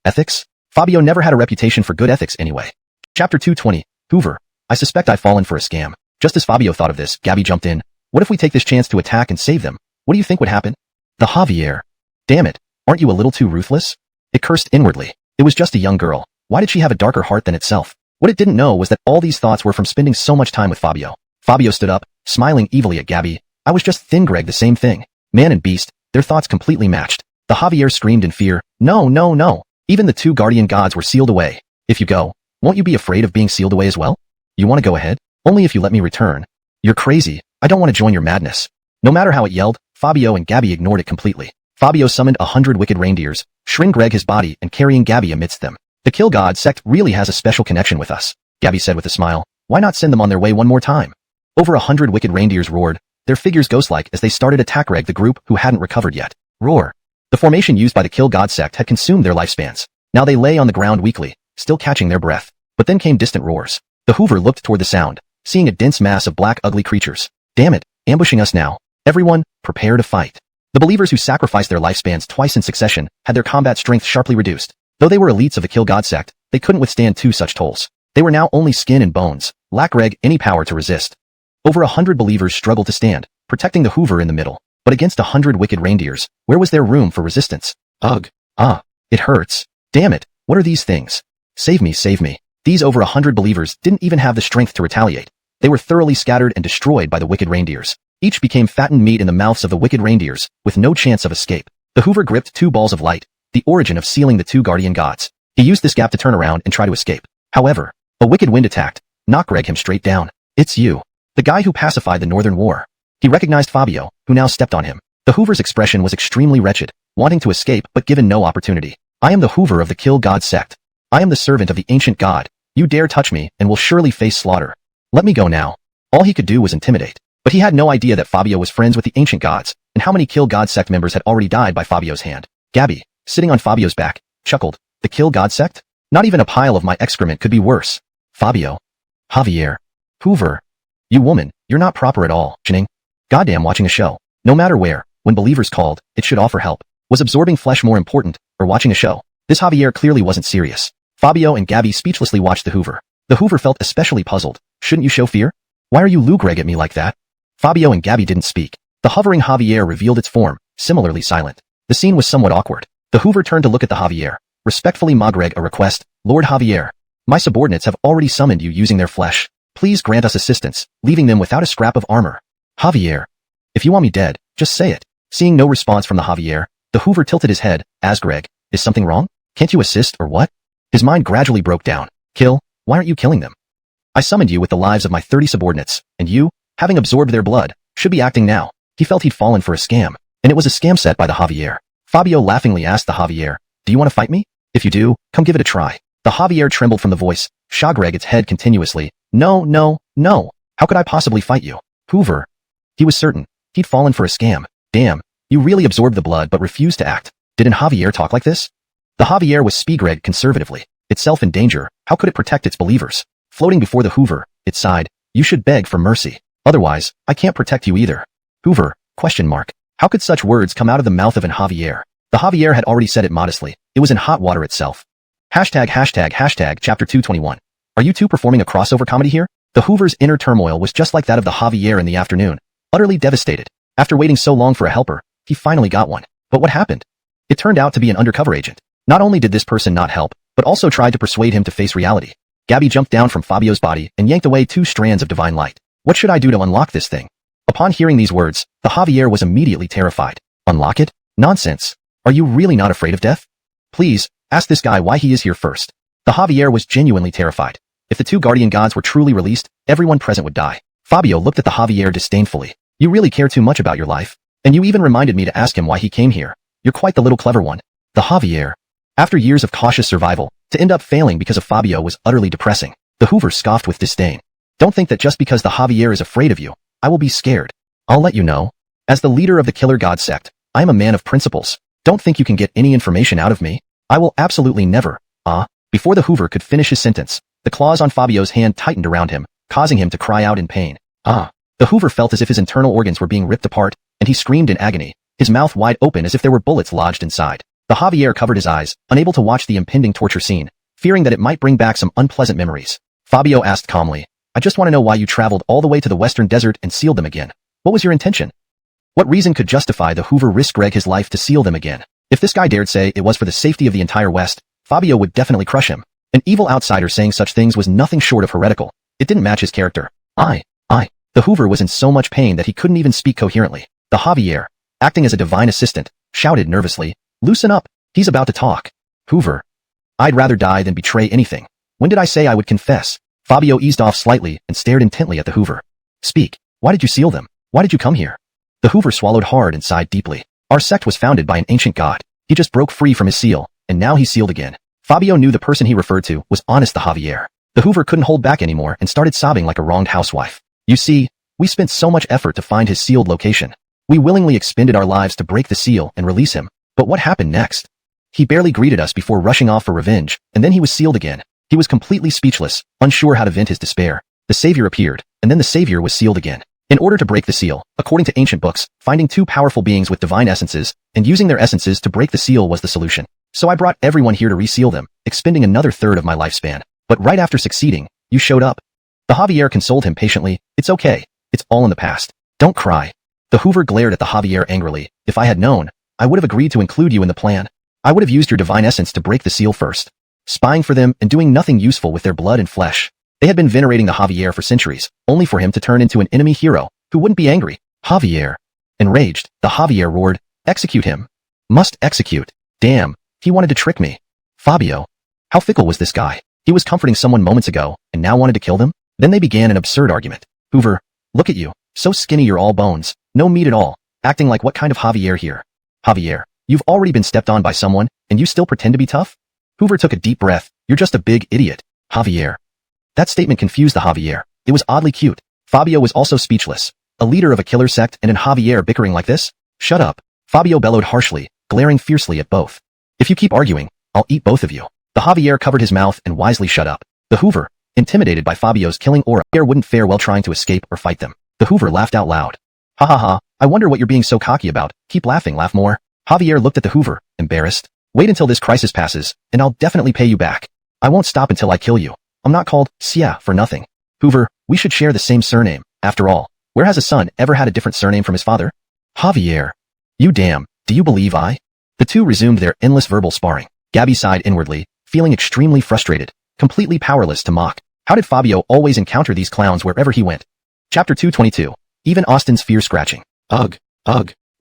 S1: Ethics? Fabio never had a reputation for good ethics anyway. Chapter 220, Hoover. I suspect I've fallen for a scam. Just as Fabio thought of this, Gabby jumped in. What if we take this chance to attack and save them? What do you think would happen? The Javier. Damn it, aren't you a little too ruthless? It cursed inwardly. It was just a young girl. Why did she have a darker heart than itself? What it didn't know was that all these thoughts were from spending so much time with Fabio. Fabio stood up, smiling evilly at Gabby. I was just thin Greg, the same thing. Man and beast, their thoughts completely matched. The Javier screamed in fear. No, no, no. Even the 2 guardian gods were sealed away. If you go, won't you be afraid of being sealed away as well? You want to go ahead? Only if you let me return. You're crazy. I don't want to join your madness. No matter how it yelled, Fabio and Gabby ignored it completely. Fabio summoned 100 wicked reindeers, shrink Greg his body and carrying Gabby amidst them. The Kill God sect really has a special connection with us, Gabby said with a smile. Why not send them on their way one more time? Over 100 wicked reindeers roared, their figures ghost-like as they started attack Greg the group who hadn't recovered yet. Roar. The formation used by the Kill God sect had consumed their lifespans. Now they lay on the ground weakly, still catching their breath. But then came distant roars. The Hoover looked toward the sound, seeing a dense mass of black ugly creatures. Damn it, ambushing us now. Everyone, prepare to fight. The believers who sacrificed their lifespans twice in succession had their combat strength sharply reduced. Though they were elites of the Kill God sect, they couldn't withstand 2 such tolls. They were now only skin and bones, lack Greg any power to resist. Over 100 believers struggled to stand, protecting the Hoover in the middle. But against 100 wicked reindeers, where was there room for resistance? Ugh. Ah. It hurts. Damn it, what are these things? Save me, save me. These over 100 believers didn't even have the strength to retaliate. They were thoroughly scattered and destroyed by the wicked reindeers. Each became fattened meat in the mouths of the wicked reindeers, with no chance of escape. The Hoover gripped 2 balls of light, the origin of sealing the 2 guardian gods. He used this gap to turn around and try to escape. However, a wicked wind attacked, knocked Greg him straight down. It's you. The guy who pacified the Northern War. He recognized Fabio, who now stepped on him. The Hoover's expression was extremely wretched, wanting to escape but given no opportunity. I am the Hoover of the Kill God sect. I am the servant of the ancient god. You dare touch me and will surely face slaughter. Let me go now. All he could do was intimidate. But he had no idea that Fabio was friends with the ancient gods, and how many Kill God sect members had already died by Fabio's hand. Gabby, sitting on Fabio's back, chuckled. The Kill God sect? Not even a pile of my excrement could be worse. Fabio. Javier. Hoover. You woman, you're not proper at all. Goddamn watching a show. No matter where, when believers called, it should offer help. Was absorbing flesh more important, or watching a show? This Javier clearly wasn't serious. Fabio and Gabby speechlessly watched the Hoover. The Hoover felt especially puzzled. Shouldn't you show fear? Why are you Lou Greg at me like that? Fabio and Gabby didn't speak. The hovering Javier revealed its form, similarly silent. The scene was somewhat awkward. The Hoover turned to look at the Javier. Respectfully Greg, a request. Lord Javier. My subordinates have already summoned you using their flesh. Please grant us assistance, leaving them without a scrap of armor. Javier. If you want me dead, just say it. Seeing no response from the Javier, the Hoover tilted his head. As Greg, is something wrong? Can't you assist or what? His mind gradually broke down. Kill? Why aren't you killing them? I summoned you with the lives of my 30 subordinates, and you, having absorbed their blood, should be acting now. He felt he'd fallen for a scam, and it was a scam set by the Javier. Fabio laughingly asked the Javier, do you want to fight me? If you do, come give it a try. The Javier trembled from the voice, shook Greg its head continuously. No, no, no. How could I possibly fight you? Hoover. He was certain. He'd fallen for a scam. Damn. You really absorbed the blood but refused to act. Didn't Javier talk like this? The Javier was Spiegread conservatively. Itself in danger, how could it protect its believers? Floating before the Hoover, it sighed. You should beg for mercy. Otherwise, I can't protect you either. Hoover, ? How could such words come out of the mouth of an Javier? The Javier had already said it modestly. It was in hot water itself. Chapter 221. Are you two performing a crossover comedy here? The Hoover's inner turmoil was just like that of the Javier in the afternoon. Utterly devastated. After waiting so long for a helper, he finally got one. But what happened? It turned out to be an undercover agent. Not only did this person not help, but also tried to persuade him to face reality. Gabby jumped down from Fabio's body and yanked away 2 strands of divine light. What should I do to unlock this thing? Upon hearing these words, the Javier was immediately terrified. Unlock it? Nonsense. Are you really not afraid of death? Please, ask this guy why he is here first. The Javier was genuinely terrified. If the 2 guardian gods were truly released, everyone present would die. Fabio looked at the Javier disdainfully. You really care too much about your life? And you even reminded me to ask him why he came here. You're quite the little clever one. The Javier. After years of cautious survival, to end up failing because of Fabio was utterly depressing. The Hoover scoffed with disdain. Don't think that just because the Javier is afraid of you, I will be scared. I'll let you know. As the leader of the Killer God sect, I am a man of principles. Don't think you can get any information out of me. I will absolutely never. Before the Hoover could finish his sentence, the claws on Fabio's hand tightened around him, causing him to cry out in pain. The Hoover felt as if his internal organs were being ripped apart, and he screamed in agony, his mouth wide open as if there were bullets lodged inside. The Javier covered his eyes, unable to watch the impending torture scene, fearing that it might bring back some unpleasant memories. Fabio asked calmly, I just want to know why you traveled all the way to the western desert and sealed them again. What was your intention? What reason could justify the Hoover risk Greg his life to seal them again? If this guy dared say it was for the safety of the entire West, Fabio would definitely crush him. An evil outsider saying such things was nothing short of heretical. It didn't match his character. The Hoover was in so much pain that he couldn't even speak coherently. The Javier, acting as a divine assistant, shouted nervously, Loosen up, he's about to talk. Hoover. I'd rather die than betray anything. When did I say I would confess? Fabio eased off slightly and stared intently at the Hoover. Speak. Why did you seal them? Why did you come here? The Hoover swallowed hard and sighed deeply. Our sect was founded by an ancient god. He just broke free from his seal, and now he's sealed again. Fabio knew the person he referred to was Honest the Javier. The Hoover couldn't hold back anymore and started sobbing like a wronged housewife. You see, we spent so much effort to find his sealed location. We willingly expended our lives to break the seal and release him. But what happened next? He barely greeted us before rushing off for revenge, and then he was sealed again. He was completely speechless, unsure how to vent his despair. The Savior appeared, and then the Savior was sealed again. In order to break the seal, according to ancient books, finding 2 powerful beings with divine essences, and using their essences to break the seal was the solution. So I brought everyone here to reseal them, expending another third of my lifespan. But right after succeeding, you showed up. The Javier consoled him patiently. It's okay. It's all in the past. Don't cry. The Hoover glared at the Javier angrily. If I had known, I would have agreed to include you in the plan. I would have used your divine essence to break the seal first. Spying for them and doing nothing useful with their blood and flesh. They had been venerating the Javier for centuries, only for him to turn into an enemy hero, who wouldn't be angry. Javier. Enraged, the Javier roared, execute him. Must execute. Damn, he wanted to trick me. Fabio. How fickle was this guy? He was comforting someone moments ago, and now wanted to kill them? Then they began an absurd argument. Hoover, look at you, so skinny you're all bones, no meat at all, acting like what kind of Javier here? Javier, you've already been stepped on by someone, and you still pretend to be tough? Hoover took a deep breath. You're just a big idiot. Javier. That statement confused the Javier. It was oddly cute. Fabio was also speechless. A leader of a killer sect and an Javier bickering like this? Shut up. Fabio bellowed harshly, glaring fiercely at both. If you keep arguing, I'll eat both of you. The Javier covered his mouth and wisely shut up. The Hoover, intimidated by Fabio's killing aura, wouldn't fare well trying to escape or fight them. The Hoover laughed out loud. Ha ha ha, I wonder what you're being so cocky about. Keep laughing, laugh more. Javier looked at the Hoover, embarrassed. Wait until this crisis passes, and I'll definitely pay you back. I won't stop until I kill you. I'm not called Sia for nothing. Hoover, we should share the same surname. After all, where has a son ever had a different surname from his father? Javier. You damn, do you believe I? The two resumed their endless verbal sparring. Gabby sighed inwardly, feeling extremely frustrated, completely powerless to mock. How did Fabio always encounter these clowns wherever he went? Chapter 222. Even Austin's fear scratching. Ugh.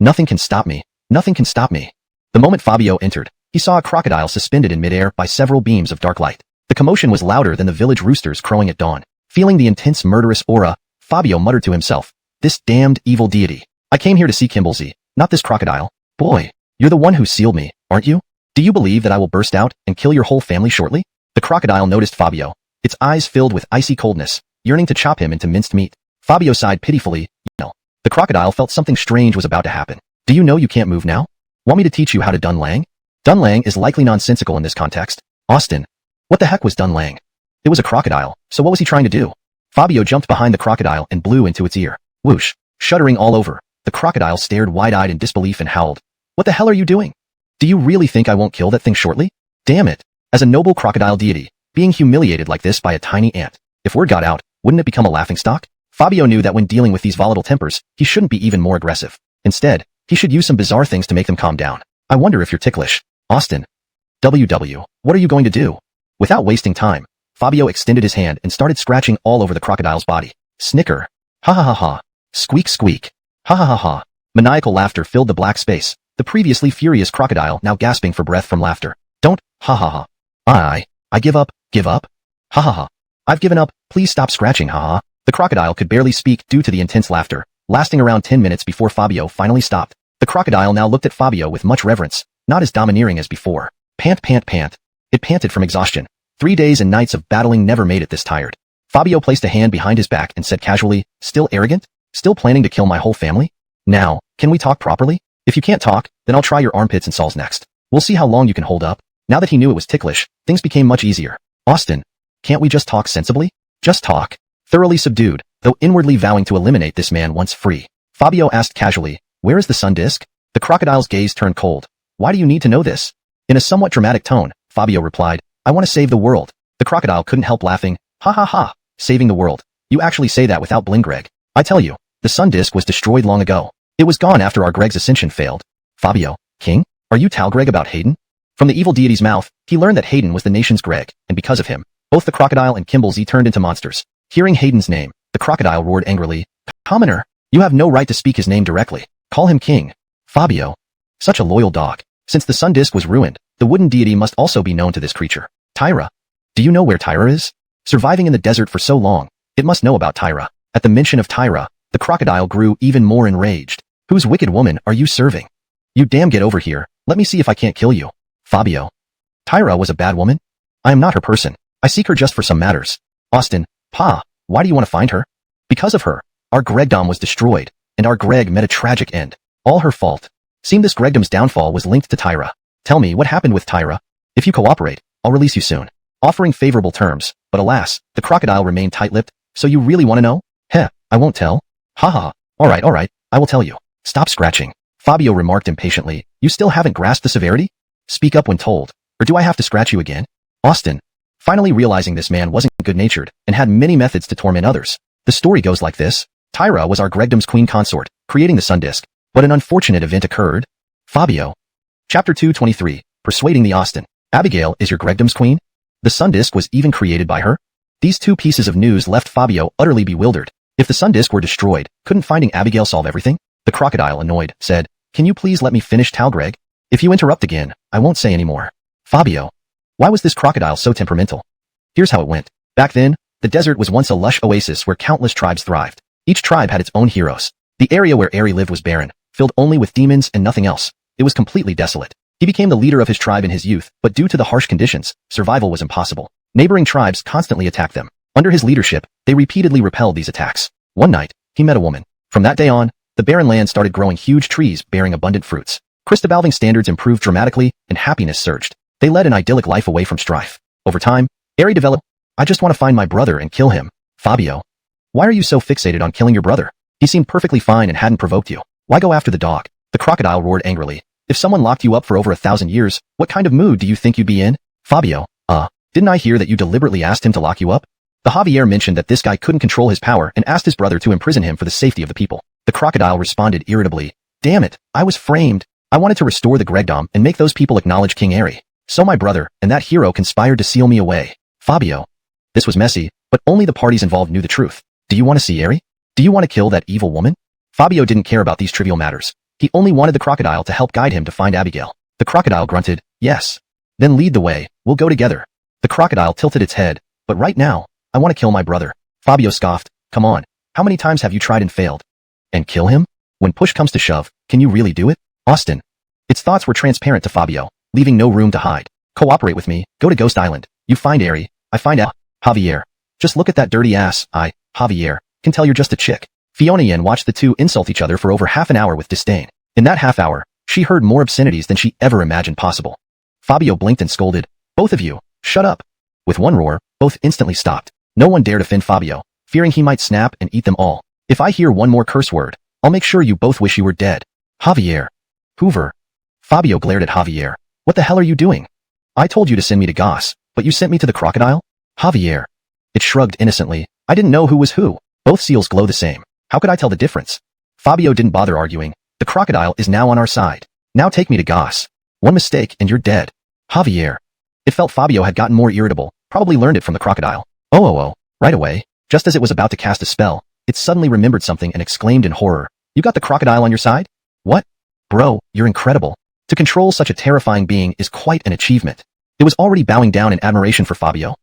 S1: Nothing can stop me. Nothing can stop me. The moment Fabio entered, he saw a crocodile suspended in midair by several beams of dark light. The commotion was louder than the village roosters crowing at dawn. Feeling the intense murderous aura, Fabio muttered to himself, this damned evil deity. I came here to see Kimblesy, not this crocodile. Boy, you're the one who sealed me, aren't you? Do you believe that I will burst out and kill your whole family shortly? The crocodile noticed Fabio. Its eyes filled with icy coldness, yearning to chop him into minced meat. Fabio sighed pitifully. The crocodile felt something strange was about to happen. Do you know you can't move now? Want me to teach you how to Dun Lang? Dun Lang is likely nonsensical in this context. Austin. What the heck was Dun Lang? It was a crocodile, so what was he trying to do? Fabio jumped behind the crocodile and blew into its ear. Whoosh. Shuddering all over, the crocodile stared wide-eyed in disbelief and howled. What the hell are you doing? Do you really think I won't kill that thing shortly? Damn it. As a noble crocodile deity, being humiliated like this by a tiny ant. If word got out, wouldn't it become a laughingstock? Fabio knew that when dealing with these volatile tempers, he shouldn't be even more aggressive. Instead, he should use some bizarre things to make them calm down. I wonder if you're ticklish. Austin. What are you going to do? Without wasting time, Fabio extended his hand and started scratching all over the crocodile's body. Snicker. Ha ha ha ha. Squeak squeak. Ha ha ha ha. Maniacal laughter filled the black space, the previously furious crocodile now gasping for breath from laughter. Don't, ha ha ha. I give up, give up? Ha ha ha. I've given up, please stop scratching, ha ha. The crocodile could barely speak due to the intense laughter, lasting around 10 minutes before Fabio finally stopped. The crocodile now looked at Fabio with much reverence, not as domineering as before. Pant pant pant. It panted from exhaustion. 3 days and nights of battling never made it this tired. Fabio placed a hand behind his back and said casually, still arrogant? Still planning to kill my whole family? Now, can we talk properly? If you can't talk, then I'll try your armpits and soles next. We'll see how long you can hold up. Now that he knew it was ticklish, things became much easier. Austin, can't we just talk sensibly? Just talk. Thoroughly subdued, though inwardly vowing to eliminate this man once free, Fabio asked casually, where is the sun disk? The crocodile's gaze turned cold. Why do you need to know this? In a somewhat dramatic tone, Fabio replied, I want to save the world. The crocodile couldn't help laughing. Ha ha ha. Saving the world. You actually say that without bling, Greg. I tell you, the sun disk was destroyed long ago. It was gone after our Greg's ascension failed. Fabio, King? Are you Tal Greg about Hayden? From the evil deity's mouth, he learned that Hayden was the nation's Greg, and because of him, both the crocodile and Kimball Z turned into monsters. Hearing Hayden's name, the crocodile roared angrily, Commoner, you have no right to speak his name directly. Call him King. Fabio. Such a loyal dog. Since the sun disk was ruined, the wooden deity must also be known to this creature. Tyra. Do you know where Tyra is? Surviving in the desert for so long, it must know about Tyra. At the mention of Tyra, the crocodile grew even more enraged. Whose wicked woman are you serving? You damn get over here, let me see if I can't kill you. Fabio. Tyra was a bad woman? I am not her person. I seek her just for some matters. Austin. Pa, why do you want to find her? Because of her, our Gregdom was destroyed, and our Greg met a tragic end. All her fault. Seemed this Gregdom's downfall was linked to Tyra. Tell me what happened with Tyra. If you cooperate, I'll release you soon. Offering favorable terms, but alas, the crocodile remained tight-lipped. So you really want to know? Heh, I won't tell. Ha ha. Alright, I will tell you. Stop scratching. Fabio remarked impatiently. You still haven't grasped the severity? Speak up when told, or do I have to scratch you again? Austin. Finally realizing this man wasn't good-natured and had many methods to torment others. The story goes like this. Tyra was our Gregdom's queen consort, creating the sun disk, but an unfortunate event occurred. Fabio. Chapter 223. Persuading the Austin. Abigail is your Gregdom's queen? The sun disk was even created by her? These two pieces of news left Fabio utterly bewildered. If the sun disk were destroyed, couldn't finding Abigail solve everything? The crocodile, annoyed, said, Can you please let me finish, Tal Greg? If you interrupt again, I won't say any more. Fabio. Why was this crocodile so temperamental? Here's how it went. Back then, the desert was once a lush oasis where countless tribes thrived. Each tribe had its own heroes. The area where Ari lived was barren, filled only with demons and nothing else. It was completely desolate. He became the leader of his tribe in his youth, but due to the harsh conditions, survival was impossible. Neighboring tribes constantly attacked them. Under his leadership, they repeatedly repelled these attacks. One night, he met a woman. From that day on, the barren land started growing huge trees bearing abundant fruits. Christabalving standards improved dramatically, and happiness surged. They led an idyllic life away from strife. Over time, Ari developed, I just want to find my brother and kill him. Fabio. Why are you so fixated on killing your brother? He seemed perfectly fine and hadn't provoked you. Why go after the dog? The crocodile roared angrily. If someone locked you up for over 1,000 years, what kind of mood do you think you'd be in? Fabio. Didn't I hear that you deliberately asked him to lock you up? The Javier mentioned that this guy couldn't control his power and asked his brother to imprison him for the safety of the people. The crocodile responded irritably. Damn it, I was framed. I wanted to restore the Gregdom and make those people acknowledge King Ari. So my brother and that hero conspired to seal me away. Fabio. This was messy, but only the parties involved knew the truth. Do you want to see Ari? Do you want to kill that evil woman? Fabio didn't care about these trivial matters. He only wanted the crocodile to help guide him to find Abigail. The crocodile grunted, yes. Then lead the way, we'll go together. The crocodile tilted its head, but right now, I want to kill my brother. Fabio scoffed, come on, how many times have you tried and failed? And kill him? When push comes to shove, can you really do it? Austin. Its thoughts were transparent to Fabio, leaving no room to hide. Cooperate with me, go to Ghost Island. You find Ari, I find Javier. Just look at that dirty ass, Javier, can tell you're just a chick. Fiona Yen watched the two insult each other for over half an hour with disdain. In that half hour, she heard more obscenities than she ever imagined possible. Fabio blinked and scolded, "Both of you, shut up." With one roar, both instantly stopped. No one dared offend Fabio, fearing he might snap and eat them all. "If I hear one more curse word, I'll make sure you both wish you were dead." "Javier." "Hoover." Fabio glared at Javier. "What the hell are you doing? I told you to send me to Goss, but you sent me to the crocodile?" "Javier." It shrugged innocently. "I didn't know who was who. Both seals glow the same. How could I tell the difference?" Fabio didn't bother arguing. "The crocodile is now on our side. Now take me to Goss. One mistake and you're dead." "Javier." It felt Fabio had gotten more irritable, probably learned it from the crocodile. Oh. Right away, just as it was about to cast a spell, it suddenly remembered something and exclaimed in horror, "You got the crocodile on your side? What? Bro, you're incredible. To control such a terrifying being is quite an achievement." It was already bowing down in admiration for Fabio.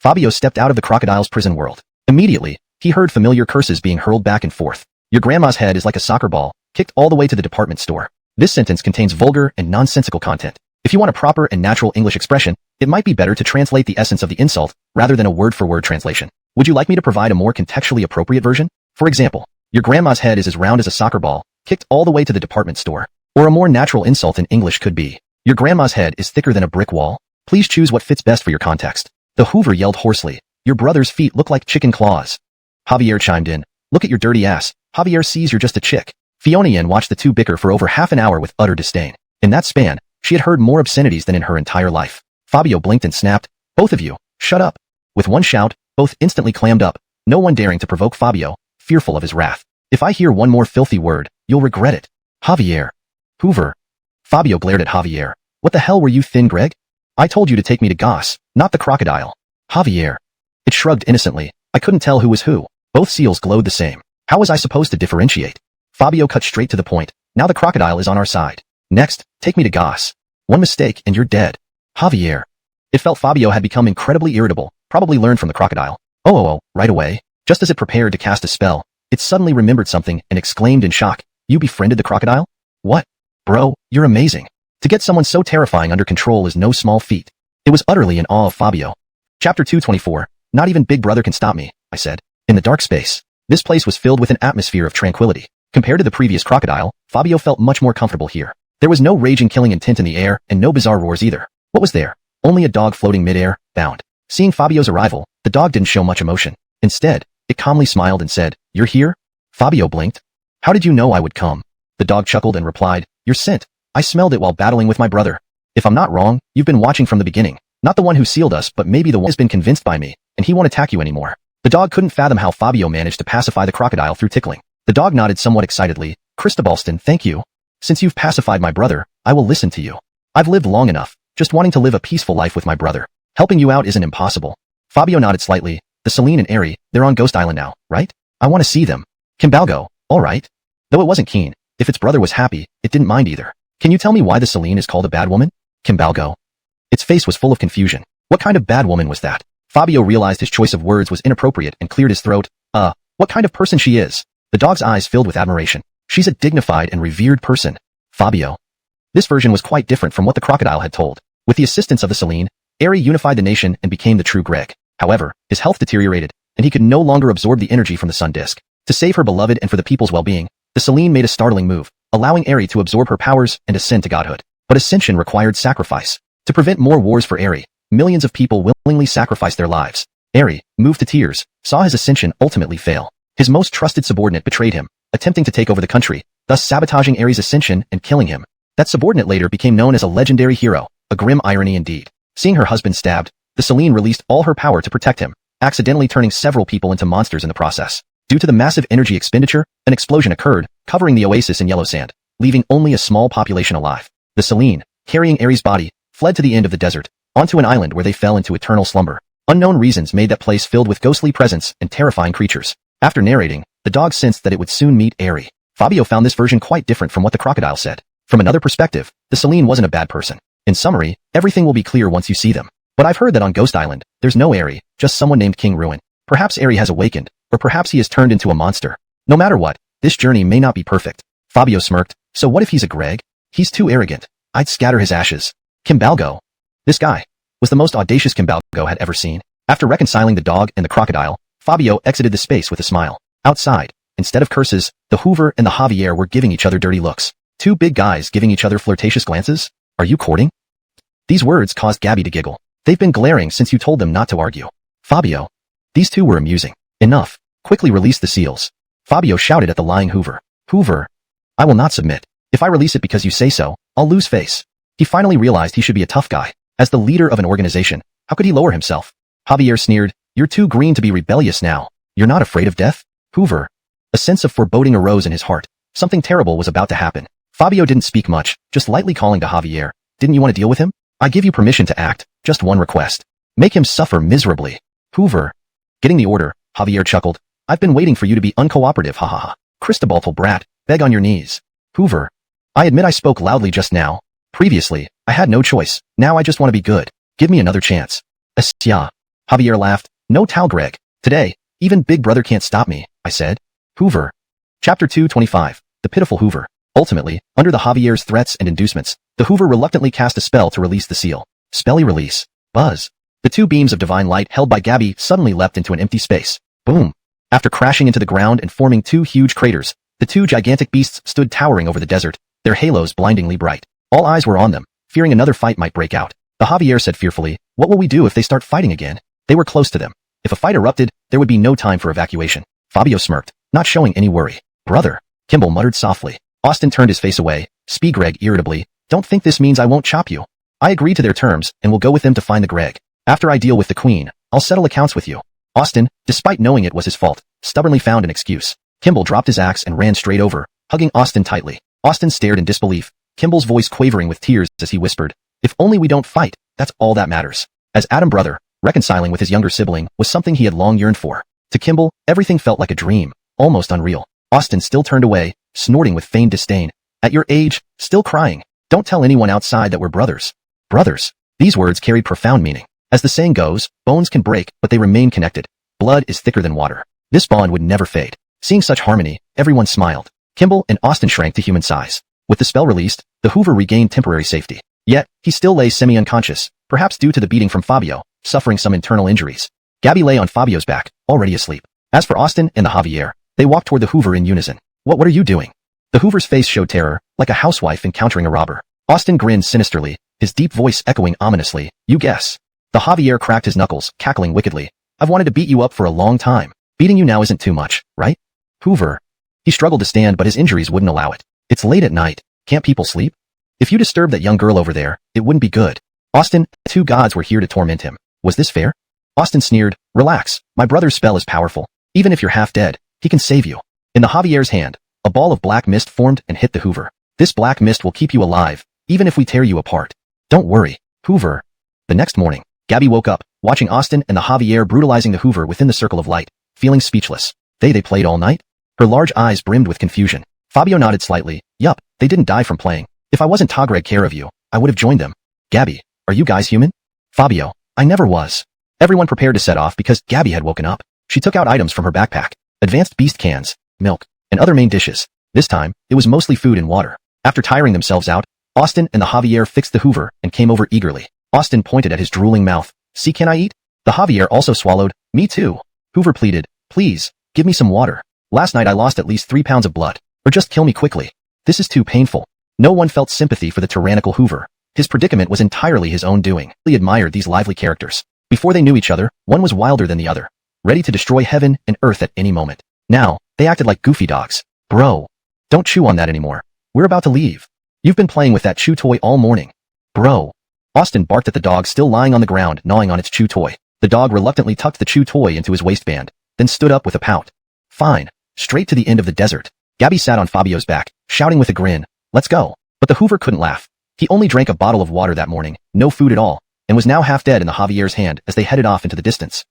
S1: Fabio stepped out of the crocodile's prison world. Immediately, he heard familiar curses being hurled back and forth. "Your grandma's head is like a soccer ball, kicked all the way to the department store." This sentence contains vulgar and nonsensical content. If you want a proper and natural English expression, it might be better to translate the essence of the insult rather than a word-for-word translation. Would you like me to provide a more contextually appropriate version? For example, "Your grandma's head is as round as a soccer ball, kicked all the way to the department store." Or a more natural insult in English could be, "Your grandma's head is thicker than a brick wall." Please choose what fits best for your context. The Hoover yelled hoarsely, "Your brother's feet look like chicken claws." Javier chimed in, "Look at your dirty ass. Javier sees you're just a chick." Fiona Yen watched the two bicker for over half an hour with utter disdain. In that span, she had heard more obscenities than in her entire life. Fabio blinked and snapped, "Both of you, shut up." With one shout, both instantly clammed up, no one daring to provoke Fabio, fearful of his wrath. "If I hear one more filthy word, you'll regret it." "Javier." "Hoover." Fabio glared at Javier. "What the hell were you, Thin Greg? I told you to take me to Goss, not the crocodile." "Javier." It shrugged innocently. "I couldn't tell who was who. Both seals glowed the same. How was I supposed to differentiate?" Fabio cut straight to the point. "Now the crocodile is on our side. Next, take me to Goss. One mistake and you're dead." "Javier." It felt Fabio had become incredibly irritable, probably learned from the crocodile. Oh, right away, just as it prepared to cast a spell, it suddenly remembered something and exclaimed in shock, "You befriended the crocodile? What? Bro, you're amazing. To get someone so terrifying under control is no small feat." It was utterly in awe of Fabio. Chapter 224, "Not even Big Brother can stop me," I said. In the dark space, this place was filled with an atmosphere of tranquility. Compared to the previous crocodile, Fabio felt much more comfortable here. There was no raging killing intent in the air, and no bizarre roars either. What was there? Only a dog floating mid-air, bound. Seeing Fabio's arrival, the dog didn't show much emotion. Instead, it calmly smiled and said, "You're here?" Fabio blinked. "How did you know I would come?" The dog chuckled and replied, "Your scent. I smelled it while battling with my brother. If I'm not wrong, you've been watching from the beginning. Not the one who sealed us, but maybe the one who's been convinced by me, and he won't attack you anymore." The dog couldn't fathom how Fabio managed to pacify the crocodile through tickling. The dog nodded somewhat excitedly. "Cristobalston, thank you. Since you've pacified my brother, I will listen to you. I've lived long enough, just wanting to live a peaceful life with my brother. Helping you out isn't impossible." Fabio nodded slightly. "The Celine and Airy, they're on Ghost Island now, right? I want to see them." Kimbalgo, all right. Though it wasn't keen, if its brother was happy, it didn't mind either. "Can you tell me why the Celine is called a bad woman?" Kimbalgo. Its face was full of confusion. What kind of bad woman was that? Fabio realized his choice of words was inappropriate and cleared his throat. What kind of person she is?" The dog's eyes filled with admiration. "She's a dignified and revered person." Fabio. This version was quite different from what the crocodile had told. With the assistance of the Celine, Airy unified the nation and became the true Greg. However, his health deteriorated, and he could no longer absorb the energy from the sun disk. To save her beloved and for the people's well-being, the Celine made a startling move, allowing Airy to absorb her powers and ascend to godhood. But ascension required sacrifice. To prevent more wars for Airy, millions of people willingly sacrificed their lives. Airy, moved to tears, saw his ascension ultimately fail. His most trusted subordinate betrayed him, attempting to take over the country, thus sabotaging Airy's ascension and killing him. That subordinate later became known as a legendary hero, a grim irony indeed. Seeing her husband stabbed, the Celine released all her power to protect him, accidentally turning several people into monsters in the process. Due to the massive energy expenditure, an explosion occurred, covering the oasis in yellow sand, leaving only a small population alive. The Celine, carrying Airy's body, fled to the end of the desert, onto an island where they fell into eternal slumber. Unknown reasons made that place filled with ghostly presence and terrifying creatures. After narrating, the dog sensed that it would soon meet Airy. Fabio found this version quite different from what the crocodile said. From another perspective, the Celine wasn't a bad person. In summary, everything will be clear once you see them. But I've heard that on Ghost Island, there's no Airy, just someone named King Ruin. Perhaps Airy has awakened, or perhaps he has turned into a monster. No matter what, this journey may not be perfect. Fabio smirked. So what if he's a Greg? He's too arrogant. I'd scatter his ashes. Kimbalgo. This guy was the most audacious Kimbalgo had ever seen. After reconciling the dog and the crocodile, Fabio exited the space with a smile. Outside, instead of curses, the Hoover and the Javier were giving each other dirty looks. Two big guys giving each other flirtatious glances? Are you courting? These words caused Gabby to giggle. They've been glaring since you told them not to argue. Fabio. These two were amusing. Enough. Quickly release the seals. Fabio shouted at the lying Hoover. Hoover. I will not submit. If I release it because you say so, I'll lose face. He finally realized he should be a tough guy. As the leader of an organization, how could he lower himself? Javier sneered. You're too green to be rebellious now. You're not afraid of death? Hoover. A sense of foreboding arose in his heart. Something terrible was about to happen. Fabio didn't speak much, just lightly calling to Javier. Didn't you want to deal with him? I give you permission to act, just one request. Make him suffer miserably. Hoover. Getting the order, Javier chuckled. I've been waiting for you to be uncooperative, ha ha ha. Cristobalful brat, beg on your knees. Hoover. I admit I spoke loudly just now. Previously, I had no choice. Now I just want to be good. Give me another chance. Yeah. Javier laughed. No towel, Greg. Today, even Big Brother can't stop me, I said. Hoover. Chapter 225. The Pitiful Hoover. Ultimately, under the Javier's threats and inducements, the Hoover reluctantly cast a spell to release the seal. Spelly release. Buzz. The two beams of divine light held by Gabby suddenly leapt into an empty space. Boom. After crashing into the ground and forming two huge craters, the two gigantic beasts stood towering over the desert, their halos blindingly bright. All eyes were on them, fearing another fight might break out. The Javier said fearfully, what will we do if they start fighting again? They were close to them. If a fight erupted, there would be no time for evacuation. Fabio smirked, not showing any worry. Brother. Kimball muttered softly. Austin turned his face away. Greg irritably. Don't think this means I won't chop you. I agree to their terms and will go with them to find the Greg. After I deal with the Queen, I'll settle accounts with you. Austin, despite knowing it was his fault, stubbornly found an excuse. Kimball dropped his axe and ran straight over, hugging Austin tightly. Austin stared in disbelief, Kimball's voice quavering with tears as he whispered, if only we don't fight, that's all that matters. As Adam brother, reconciling with his younger sibling was something he had long yearned for. To Kimball, everything felt like a dream, almost unreal. Austin still turned away, snorting with feigned disdain. At your age, still crying. Don't tell anyone outside that we're brothers. Brothers. These words carried profound meaning. As the saying goes, bones can break, but they remain connected. Blood is thicker than water. This bond would never fade. Seeing such harmony, everyone smiled. Kimball and Austin shrank to human size. With the spell released, the Hoover regained temporary safety. Yet, he still lay semi-unconscious, perhaps due to the beating from Fabio, suffering some internal injuries. Gabby lay on Fabio's back, already asleep. As for Austin and the Javier, they walked toward the Hoover in unison. What are you doing? The Hoover's face showed terror, like a housewife encountering a robber. Austin grinned sinisterly, his deep voice echoing ominously. You guess. The Javier cracked his knuckles, cackling wickedly. I've wanted to beat you up for a long time. Beating you now isn't too much, right? Hoover. He struggled to stand but his injuries wouldn't allow it. It's late at night. Can't people sleep? If you disturb that young girl over there, it wouldn't be good. Austin, two gods were here to torment him. Was this fair? Austin sneered. Relax, my brother's spell is powerful. Even if you're half dead, he can save you. In the Javier's hand, a ball of black mist formed and hit the Hoover. This black mist will keep you alive, even if we tear you apart. Don't worry, Hoover. The next morning, Gabby woke up, watching Austin and the Javier brutalizing the Hoover within the circle of light, feeling speechless. They played all night? Her large eyes brimmed with confusion. Fabio nodded slightly. Yup, they didn't die from playing. If I wasn't taking care of you, I would have joined them. Gabby, are you guys human? Fabio, I never was. Everyone prepared to set off because Gabby had woken up. She took out items from her backpack. Advanced beast cans, milk, and other main dishes. This time, it was mostly food and water. After tiring themselves out, Austin and the Javier fixed the Hoover and came over eagerly. Austin pointed at his drooling mouth. See, can I eat? The Javier also swallowed. Me too. Hoover pleaded. Please, give me some water. Last night I lost at least 3 pounds of blood. Or just kill me quickly. This is too painful. No one felt sympathy for the tyrannical Hoover. His predicament was entirely his own doing. He admired these lively characters. Before they knew each other, one was wilder than the other, ready to destroy heaven and earth at any moment. Now, they acted like goofy dogs. Bro. Don't chew on that anymore. We're about to leave. You've been playing with that chew toy all morning. Bro. Austin barked at the dog still lying on the ground, gnawing on its chew toy. The dog reluctantly tucked the chew toy into his waistband, then stood up with a pout. Fine. Straight to the end of the desert. Gabby sat on Fabio's back, shouting with a grin. Let's go. But the Hoover couldn't laugh. He only drank a bottle of water that morning, no food at all, and was now half dead in the Javier's hand as they headed off into the distance.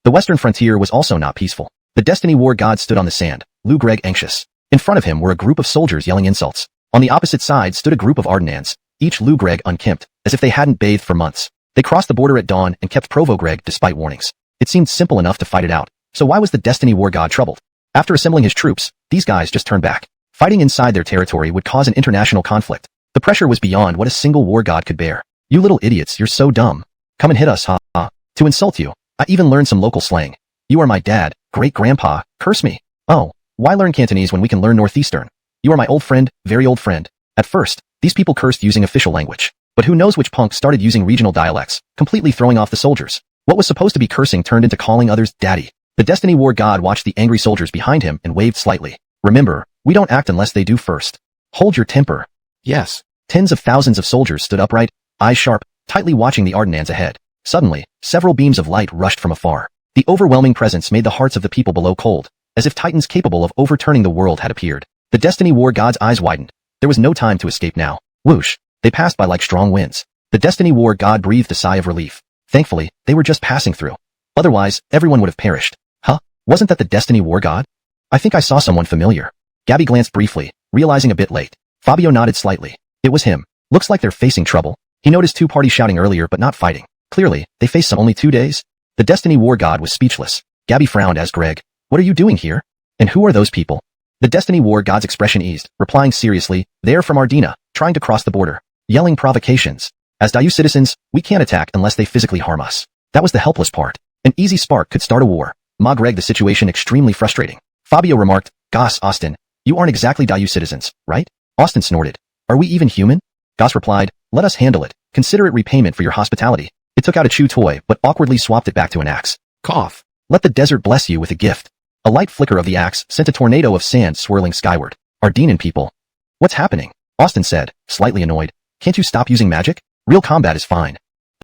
S1: The western frontier was also not peaceful. The Destiny War god stood on the sand, Lou Greg anxious. In front of him were a group of soldiers yelling insults. On the opposite side stood a group of Ardenans, each Lou Greg unkempt, as if they hadn't bathed for months. They crossed the border at dawn and kept Provo Greg despite warnings. It seemed simple enough to fight it out, so why was the Destiny War god troubled? After assembling his troops, these guys just turned back. Fighting inside their territory would cause an international conflict. The pressure was beyond what a single war god could bear. You little idiots, you're so dumb. Come and hit us, ha ha. To insult you, I even learned some local slang. You are my dad, great-grandpa, curse me. Oh, why learn Cantonese when we can learn Northeastern? You are my old friend, very old friend. At first, these people cursed using official language. But who knows which punk started using regional dialects, completely throwing off the soldiers. What was supposed to be cursing turned into calling others daddy. The Destiny War god watched the angry soldiers behind him and waved slightly. Remember, we don't act unless they do first. Hold your temper.
S2: Yes.
S1: Tens of thousands of soldiers stood upright, eyes sharp, tightly watching the Ardennes ahead. Suddenly, several beams of light rushed from afar. The overwhelming presence made the hearts of the people below cold, as if titans capable of overturning the world had appeared. The Destiny War god's eyes widened. There was no time to escape now. Whoosh! They passed by like strong winds. The Destiny War god breathed a sigh of relief. Thankfully, they were just passing through. Otherwise, everyone would have perished. Huh? Wasn't that the Destiny War god? I think I saw someone familiar. Gabby glanced briefly, realizing a bit late. Fabio nodded slightly. It was him. Looks like they're facing trouble. He noticed two parties shouting earlier but not fighting. Clearly, they faced some only 2 days. The Destiny War god was speechless. Gabby frowned as Greg. What are you doing here? And who are those people? The Destiny War god's expression eased, replying seriously, they're from Ardina, trying to cross the border. Yelling provocations. As Dayu citizens, we can't attack unless they physically harm us. That was the helpless part. An easy spark could start a war. Ma Greg the situation extremely frustrating. Fabio remarked, Goss, Austin, you aren't exactly Dayu citizens, right? Austin snorted. Are we even human? Goss replied, let us handle it. Consider it repayment for your hospitality. It took out a chew toy, but awkwardly swapped it back to an axe. Cough. Let the desert bless you with a gift. A light flicker of the axe sent a tornado of sand swirling skyward. Ardenan people. What's happening? Austin said, slightly annoyed. Can't you stop using magic? Real combat is fine.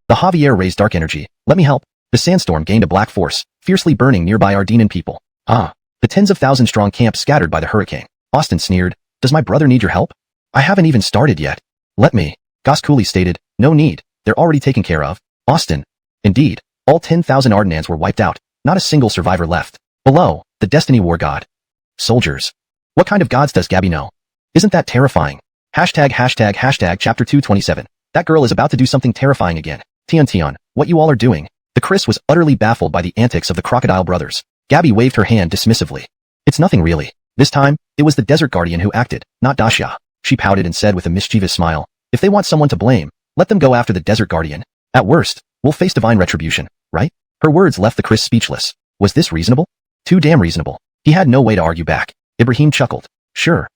S1: The Javier raised dark energy. Let me help. The sandstorm gained a black force, fiercely burning nearby Ardenan people. Ah. The tens of thousand strong camp scattered by the hurricane. Austin sneered. Does my brother need your help? I haven't even started yet. Let me. Goss coolly stated. No need. They're already taken care of. Austin. Indeed. All 10,000 Ardennes were wiped out. Not a single survivor left. Below, the Destiny War god. Soldiers. What kind of gods does Gabby know? Isn't that terrifying? Hashtag chapter 227. That girl is about to do something terrifying again. Tion, what you all are doing? The Chris was utterly baffled by the antics of the crocodile brothers. Gabby waved her hand dismissively. It's nothing really. This time, it was the Desert Guardian who acted, not Dacia. She pouted and said with a mischievous smile, if they want someone to blame, let them go after the Desert Guardian. At worst, we'll face divine retribution, right? Her words left the Chris speechless. Was this reasonable? Too damn reasonable. He had no way to argue back. Ibrahim chuckled. Sure,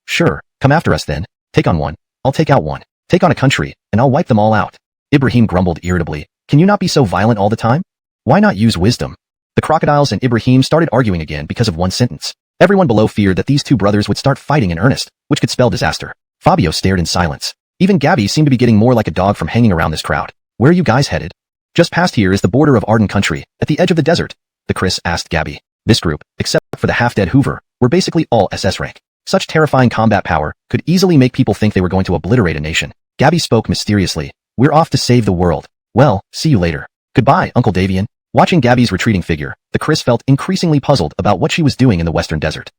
S1: come after us then. Take on one. I'll take out one. Take on a country, and I'll wipe them all out. Ibrahim grumbled irritably. Can you not be so violent all the time? Why not use wisdom? The crocodiles and Ibrahim started arguing again because of one sentence. Everyone below feared that these two brothers would start fighting in earnest, which could spell disaster. Fabio stared in silence. Even Gabby seemed to be getting more like a dog from hanging around this crowd. Where are you guys headed? Just past here is the border of Arden country, at the edge of the desert. The Chris asked Gabby. This group, except for the half-dead Hoover, were basically all SS rank. Such terrifying combat power could easily make people think they were going to obliterate a nation. Gabby spoke mysteriously. We're off to save the world. Well, see you later. Goodbye, Uncle Davian. Watching Gabby's retreating figure, the Chris felt increasingly puzzled about what she was doing in the western desert.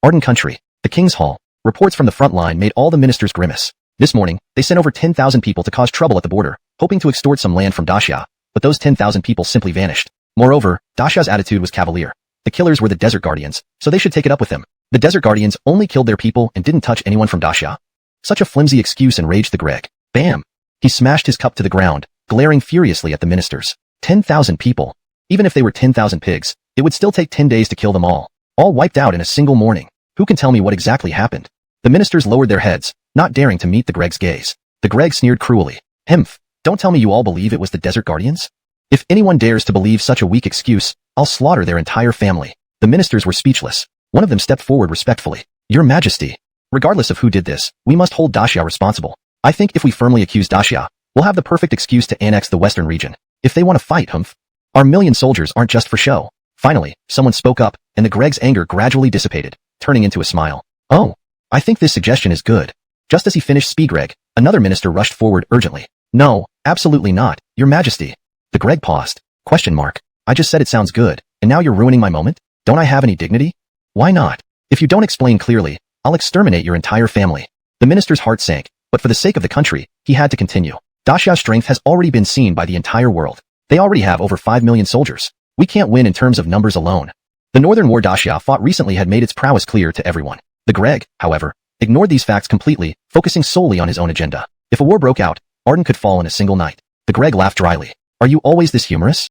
S1: Arden country. The King's Hall. Reports from the front line made all the ministers grimace. This morning, they sent over 10,000 people to cause trouble at the border, hoping to extort some land from Dacia, but those 10,000 people simply vanished. Moreover, Dacia's attitude was cavalier. The killers were the Desert Guardians, so they should take it up with them. The Desert Guardians only killed their people and didn't touch anyone from Dacia. Such a flimsy excuse enraged the Greg. Bam! He smashed his cup to the ground, glaring furiously at the ministers. 10,000 people. Even if they were 10,000 pigs, it would still take 10 days to kill them all wiped out in a single morning. Who can tell me what exactly happened? The ministers lowered their heads, not daring to meet the Greg's gaze. The Greg sneered cruelly. Hmph, don't tell me you all believe it was the Desert Guardians? If anyone dares to believe such a weak excuse, I'll slaughter their entire family. The ministers were speechless. One of them stepped forward respectfully. Your Majesty. Regardless of who did this, we must hold Dacia responsible. I think if we firmly accuse Dacia, we'll have the perfect excuse to annex the western region. If they want to fight, humph. Our million soldiers aren't just for show. Finally, someone spoke up, and the Greg's anger gradually dissipated, turning into a smile. Oh, I think this suggestion is good. Just as he finished Greg, another minister rushed forward urgently. No, absolutely not, Your Majesty. The Greg paused. Question mark. I just said it sounds good, and now you're ruining my moment? Don't I have any dignity? Why not? If you don't explain clearly, I'll exterminate your entire family. The minister's heart sank, but for the sake of the country, he had to continue. Dacia's strength has already been seen by the entire world. They already have over 5 million soldiers. We can't win in terms of numbers alone. The Northern War Dacia fought recently had made its prowess clear to everyone. The Greg, however, ignored these facts completely, focusing solely on his own agenda. If a war broke out, Arden could fall in a single night. The Greg laughed dryly. Are you always this humorous?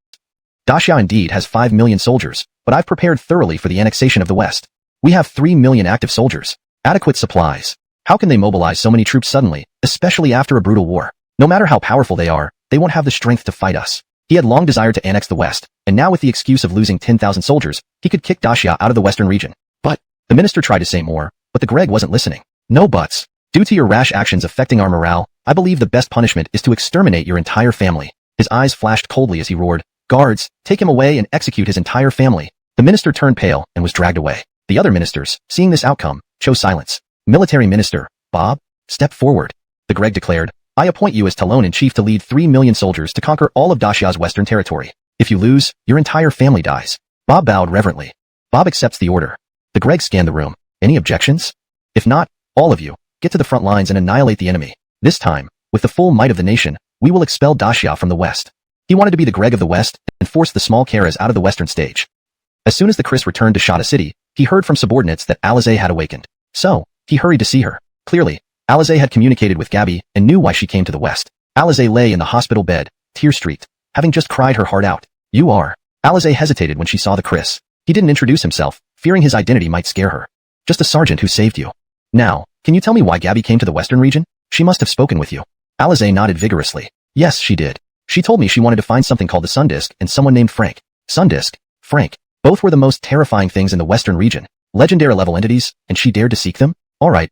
S1: Dacia indeed has 5 million soldiers, but I've prepared thoroughly for the annexation of the West. We have 3 million active soldiers. Adequate supplies. How can they mobilize so many troops suddenly, especially after a brutal war? No matter how powerful they are, they won't have the strength to fight us. He had long desired to annex the West, and now with the excuse of losing 10,000 soldiers, he could kick Daxia out of the western region. But the minister tried to say more, but the Greg wasn't listening. No buts. Due to your rash actions affecting our morale, I believe the best punishment is to exterminate your entire family. His eyes flashed coldly as he roared, "Guards, take him away and execute his entire family." The minister turned pale and was dragged away. The other ministers, seeing this outcome, chose silence. Military Minister, Bob, step forward. The Greg declared, "I appoint you as Talon-in-Chief to lead 3 million soldiers to conquer all of Daxia's western territory. If you lose, your entire family dies." Bob bowed reverently. Bob accepts the order. The Greg scanned the room. Any objections? If not, all of you, get to the front lines and annihilate the enemy. This time, with the full might of the nation, we will expel Daxia from the West. He wanted to be the Greg of the West and force the small Karas out of the western stage. As soon as the Chris returned to Shada City, he heard from subordinates that Alizé had awakened. So, he hurried to see her. Clearly, Alizé had communicated with Gabby and knew why she came to the West. Alizé lay in the hospital bed, tear-streaked, having just cried her heart out. "You are." Alizé hesitated when she saw the Chris. He didn't introduce himself, fearing his identity might scare her. "Just a sergeant who saved you." "Now, can you tell me why Gabby came to the western region? She must have spoken with you." Alizé nodded vigorously. "Yes, she did. She told me she wanted to find something called the Sun Disk and someone named Frank." Sun Disk, Frank. Both were the most terrifying things in the western region. Legendary-level entities, and she dared to seek them? Alright,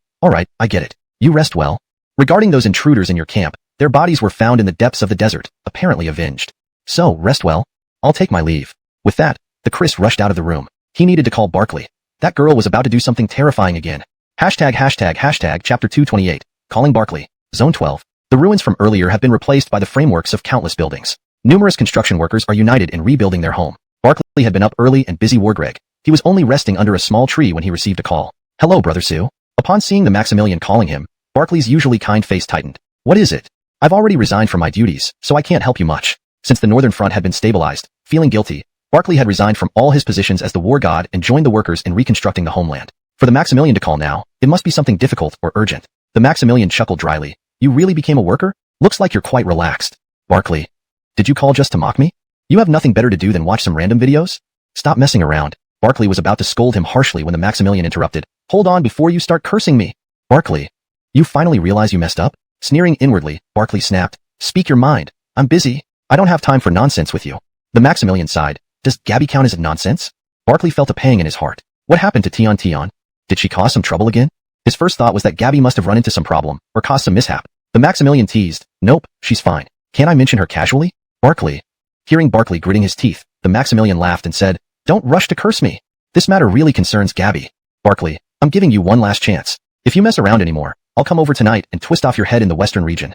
S1: I get it. You rest well. Regarding those intruders in your camp, their bodies were found in the depths of the desert, apparently avenged. So, rest well. I'll take my leave. With that, the Chris rushed out of the room. He needed to call Barkley. That girl was about to do something terrifying again. Hashtag chapter 228, calling Barkley. Zone 12. The ruins from earlier have been replaced by the frameworks of countless buildings. Numerous construction workers are united in rebuilding their home. Barkley had been up early and busy war Greg. He was only resting under a small tree when he received a call. "Hello, Brother Sue." Upon seeing the Maximilian calling him, Barkley's usually kind face tightened. "What is it?" "I've already resigned from my duties, so I can't help you much." Since the northern front had been stabilized, feeling guilty, Barkley had resigned from all his positions as the war god and joined the workers in reconstructing the homeland. For the Maximilian to call now, it must be something difficult or urgent. The Maximilian chuckled dryly. "You really became a worker? Looks like you're quite relaxed." "Barkley, did you call just to mock me? You have nothing better to do than watch some random videos? Stop messing around." Barkley was about to scold him harshly when the Maximilian interrupted. "Hold on before you start cursing me." "Barkley, you finally realize you messed up?" Sneering inwardly, Barkley snapped. "Speak your mind. I'm busy. I don't have time for nonsense with you." The Maximilian sighed. "Does Gabby count as nonsense?" Barkley felt a pang in his heart. What happened to Tion? Did she cause some trouble again? His first thought was that Gabby must have run into some problem, or caused some mishap. The Maximilian teased. "Nope, she's fine. Can't I mention her casually?" "Barkley." Hearing Barkley gritting his teeth, the Maximilian laughed and said, "Don't rush to curse me. This matter really concerns Gabby. Barkley, I'm giving you one last chance. If you mess around anymore, I'll come over tonight and twist off your head in the western region."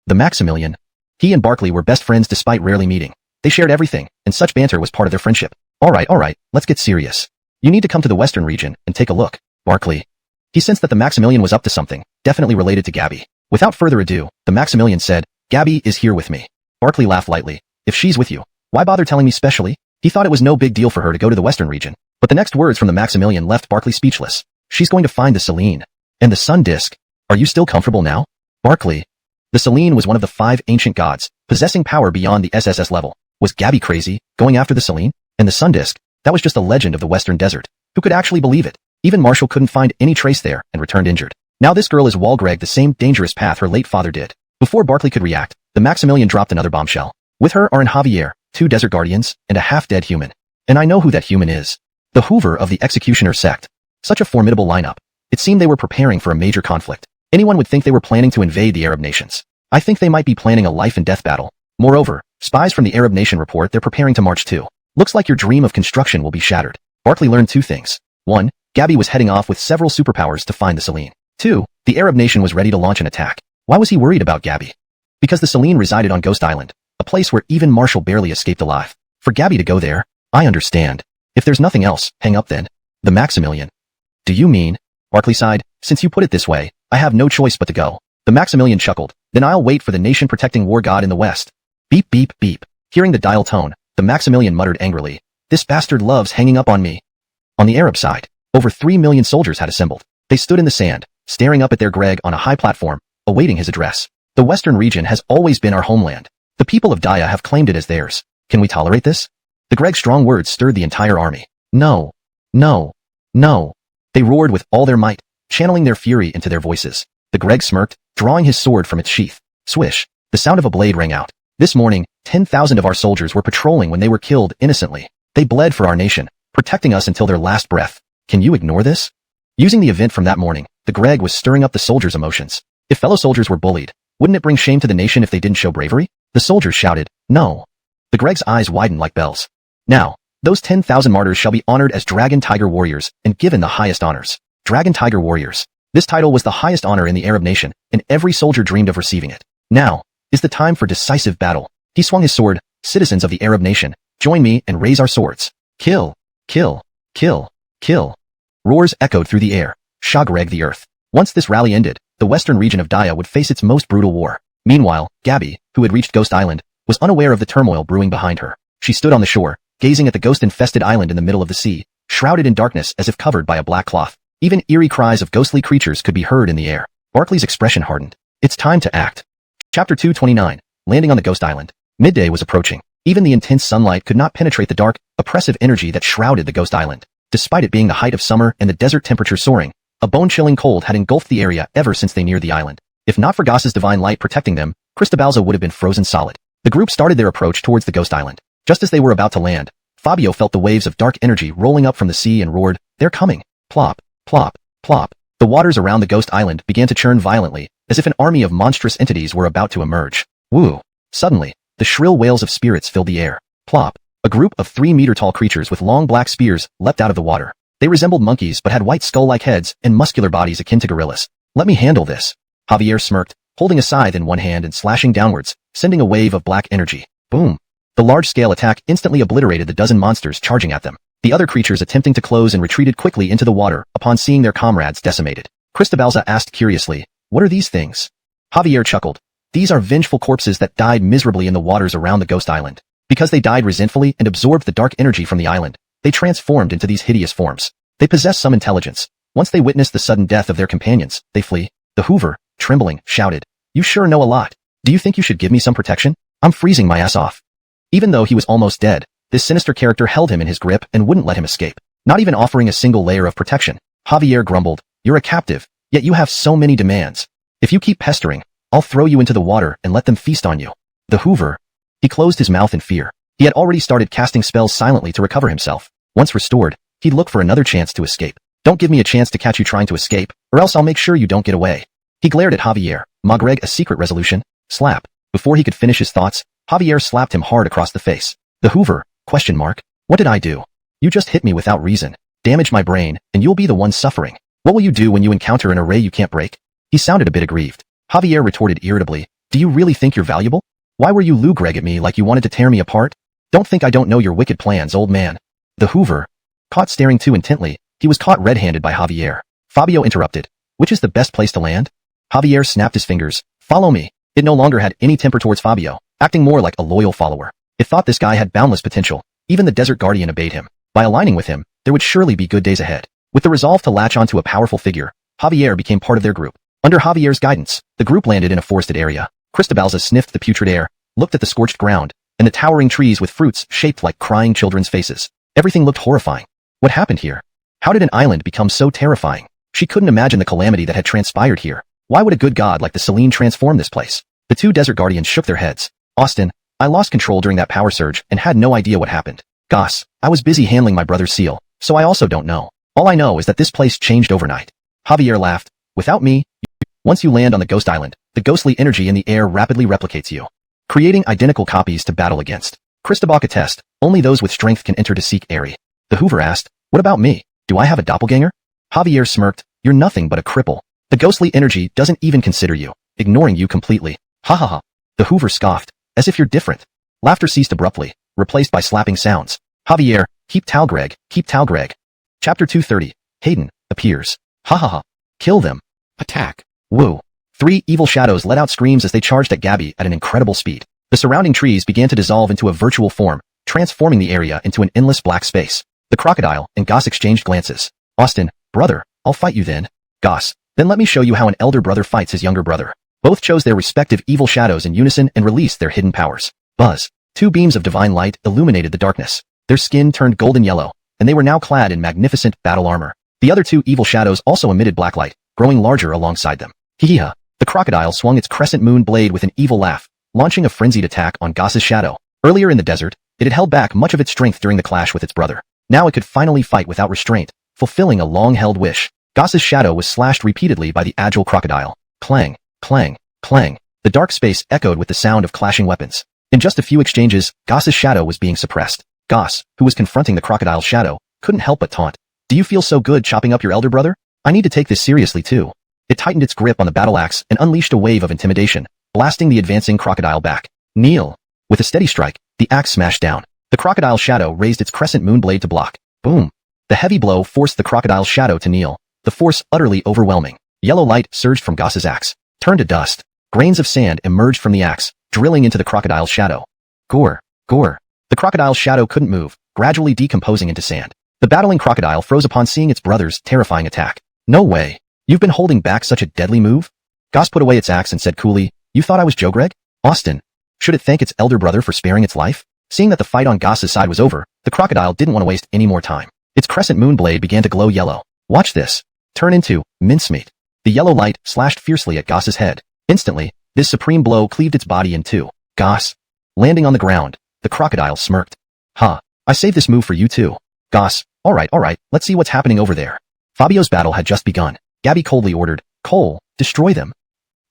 S1: The Maximilian. He and Barkley were best friends despite rarely meeting. They shared everything, and such banter was part of their friendship. All right, let's get serious. You need to come to the western region and take a look." Barkley. He sensed that the Maximilian was up to something, definitely related to Gabby. Without further ado, the Maximilian said, "Gabby is here with me." Barkley laughed lightly. "If she's with you, why bother telling me specially?" He thought it was no big deal for her to go to the western region. But the next words from the Maximilian left Barkley speechless. "She's going to find the Selene. And the Sun Disk. Are you still comfortable now?" Barkley. The Selene was one of the 5 ancient gods, possessing power beyond the SSS level. Was Gabby crazy, going after the Selene? And the Sun Disk? That was just a legend of the western desert. Who could actually believe it? Even Marshall couldn't find any trace there and returned injured. Now this girl is Walgreg, the same dangerous path her late father did. Before Barkley could react, the Maximilian dropped another bombshell. With her are in Javier, 2 desert guardians, and a half-dead human. And I know who that human is. The Hoover of the Executioner sect. Such a formidable lineup. It seemed they were preparing for a major conflict. Anyone would think they were planning to invade the Arab nations. I think they might be planning a life-and-death battle. Moreover, spies from the Arab nation report they're preparing to march too. Looks like your dream of construction will be shattered. Barkley learned 2 things. 1. Gabby was heading off with several superpowers to find the Selene. 2. The Arab nation was ready to launch an attack. Why was he worried about Gabby? Because the Selene resided on Ghost Island, a place where even Marshall barely escaped alive. For Gabby to go there, I understand. If there's nothing else, hang up then. The Maximilian. Do you mean? Barkley sighed. Since you put it this way, I have no choice but to go. The Maximilian chuckled. Then I'll wait for the nation-protecting war god in the west. Beep beep beep. Hearing the dial tone, the Maximilian muttered angrily. This bastard loves hanging up on me. On the Arab side, over 3 million soldiers had assembled. They stood in the sand, staring up at their Greg on a high platform, awaiting his address. The western region has always been our homeland. The people of Daya have claimed it as theirs. Can we tolerate this? The Greg's strong words stirred the entire army. No. No. No. They roared with all their might, channeling their fury into their voices. The Greg smirked, drawing his sword from its sheath. Swish! The sound of a blade rang out. This morning, 10,000 of our soldiers were patrolling when they were killed innocently. They bled for our nation, protecting us until their last breath. Can you ignore this? Using the event from that morning, the Greg was stirring up the soldiers' emotions. If fellow soldiers were bullied, wouldn't it bring shame to the nation if they didn't show bravery? The soldiers shouted, no. The Greg's eyes widened like bells. Now, those 10,000 martyrs shall be honored as Dragon Tiger Warriors and given the highest honors. Dragon Tiger Warriors. This title was the highest honor in the Arab nation, and every soldier dreamed of receiving it. Now is the time for decisive battle. He swung his sword. Citizens of the Arab nation, join me and raise our swords. Kill, kill, kill, kill. Roars echoed through the air. Shagreg the earth. Once this rally ended, the western region of Daya would face its most brutal war. Meanwhile, Gabby, who had reached Ghost Island, was unaware of the turmoil brewing behind her. She stood on the shore, gazing at the ghost-infested island in the middle of the sea, shrouded in darkness as if covered by a black cloth. Even eerie cries of ghostly creatures could be heard in the air. Barkley's expression hardened. It's time to act. Chapter 229. Landing on the Ghost Island. Midday was approaching. Even the intense sunlight could not penetrate the dark, oppressive energy that shrouded the Ghost Island. Despite it being the height of summer and the desert temperature soaring, a bone-chilling cold had engulfed the area ever since they neared the island. If not for Goss's divine light protecting them, Cristobalzo would have been frozen solid. The group started their approach towards the Ghost Island. Just as they were about to land, Fabio felt the waves of dark energy rolling up from the sea and roared, "They're coming!" Plop, plop, plop. The waters around the Ghost Island began to churn violently, as if an army of monstrous entities were about to emerge. Woo! Suddenly, the shrill wails of spirits filled the air. Plop! A group of 3-meter-tall creatures with long black spears leapt out of the water. They resembled monkeys but had white skull-like heads and muscular bodies akin to gorillas. Let me handle this. Javier smirked, holding a scythe in one hand and slashing downwards, sending a wave of black energy. Boom! The large-scale attack instantly obliterated the dozen monsters charging at them. The other creatures attempting to close and retreated quickly into the water upon seeing their comrades decimated. Cristobalza asked curiously, "What are these things?" Javier chuckled. "These are vengeful corpses that died miserably in the waters around the Ghost Island. Because they died resentfully and absorbed the dark energy from the island, they transformed into these hideous forms. They possess some intelligence. Once they witness the sudden death of their companions, they flee." The Hoover, trembling, shouted, "You sure know a lot. Do you think you should give me some protection? I'm freezing my ass off." Even though he was almost dead, this sinister character held him in his grip and wouldn't let him escape, not even offering a single layer of protection. Javier grumbled, "You're a captive, yet you have so many demands. If you keep pestering, I'll throw you into the water and let them feast on you." The Hoover. He closed his mouth in fear. He had already started casting spells silently to recover himself. Once restored, he'd look for another chance to escape. "Don't give me a chance to catch you trying to escape, or else I'll make sure you don't get away." He glared at Javier. Magreg, a secret resolution. Slap. Before he could finish his thoughts, Javier slapped him hard across the face. The Hoover, ? What did I do? You just hit me without reason, damage my brain, and you'll be the one suffering. What will you do when you encounter an array you can't break? He sounded a bit aggrieved. Javier retorted irritably, "Do you really think you're valuable? Why were you Lou Greg at me like you wanted to tear me apart? Don't think I don't know your wicked plans, old man." The Hoover, caught staring too intently, he was caught red-handed by Javier. Fabio interrupted, "Which is the best place to land?" Javier snapped his fingers. "Follow me." It no longer had any temper towards Fabio, acting more like a loyal follower. It thought this guy had boundless potential. Even the Desert Guardian obeyed him. By aligning with him, there would surely be good days ahead. With the resolve to latch onto a powerful figure, Javier became part of their group. Under Javier's guidance, the group landed in a forested area. Cristobalza sniffed the putrid air, looked at the scorched ground, and the towering trees with fruits shaped like crying children's faces. Everything looked horrifying. What happened here? How did an island become so terrifying? She couldn't imagine the calamity that had transpired here. Why would a good god like the Selene transform this place? The two Desert Guardians shook their heads. "Austin, I lost control during that power surge and had no idea what happened. Goss, I was busy handling my brother's seal, so I also don't know. All I know is that this place changed overnight." Javier laughed. "Without me, once you land on the Ghost Island, the ghostly energy in the air rapidly replicates you, creating identical copies to battle against." Cristobal attested, "Only those with strength can enter to seek Airy." The Hoover asked, "What about me? Do I have a doppelganger?" Javier smirked, "You're nothing but a cripple. The ghostly energy doesn't even consider you, ignoring you completely." "Ha ha ha." The Hoover scoffed, "As if you're different." Laughter ceased abruptly, replaced by slapping sounds. Javier, keep Talgreg, keep Talgreg. Chapter 230. Hayden appears. Ha ha ha. Kill them. Attack. Woo. 3 evil shadows let out screams as they charged at Gabby at an incredible speed. The surrounding trees began to dissolve into a virtual form, transforming the area into an endless black space. The crocodile and Goss exchanged glances. "Austin, brother, I'll fight you then." "Goss, then let me show you how an elder brother fights his younger brother." Both chose their respective evil shadows in unison and released their hidden powers. Buzz. 2 beams of divine light illuminated the darkness. Their skin turned golden yellow, and they were now clad in magnificent battle armor. The other two evil shadows also emitted black light, growing larger alongside them. Hee-hee-ha. The crocodile swung its crescent moon blade with an evil laugh, launching a frenzied attack on Goss's shadow. Earlier in the desert, it had held back much of its strength during the clash with its brother. Now it could finally fight without restraint, fulfilling a long-held wish. Goss's shadow was slashed repeatedly by the agile crocodile. Clang, clang, clang. The dark space echoed with the sound of clashing weapons. In just a few exchanges, Goss's shadow was being suppressed. Goss, who was confronting the crocodile's shadow, couldn't help but taunt. Do you feel so good chopping up your elder brother? I need to take this seriously too. It tightened its grip on the battle axe and unleashed a wave of intimidation, blasting the advancing crocodile back. Kneel. With a steady strike, the axe smashed down. The crocodile's shadow raised its crescent moon blade to block. Boom. The heavy blow forced the crocodile's shadow to kneel, the force utterly overwhelming. Yellow light surged from Goss's axe, turned to dust. Grains of sand emerged from the axe, drilling into the crocodile's shadow. Gore, gore. The crocodile's shadow couldn't move, gradually decomposing into sand. The battling crocodile froze upon seeing its brother's terrifying attack. No way. You've been holding back such a deadly move? Goss put away its axe and said coolly, You thought I was Joe Greg? Austin. Should it thank its elder brother for sparing its life? Seeing that the fight on Goss's side was over, the crocodile didn't want to waste any more time. Its crescent moon blade began to glow yellow. Watch this. Turn into mincemeat. The yellow light slashed fiercely at Goss's head. Instantly, this supreme blow cleaved its body in two. Goss. Landing on the ground, the crocodile smirked. Huh. I saved this move for you too. Goss. Alright, let's see what's happening over there. Fabio's battle had just begun. Gabby coldly ordered, Cole, destroy them.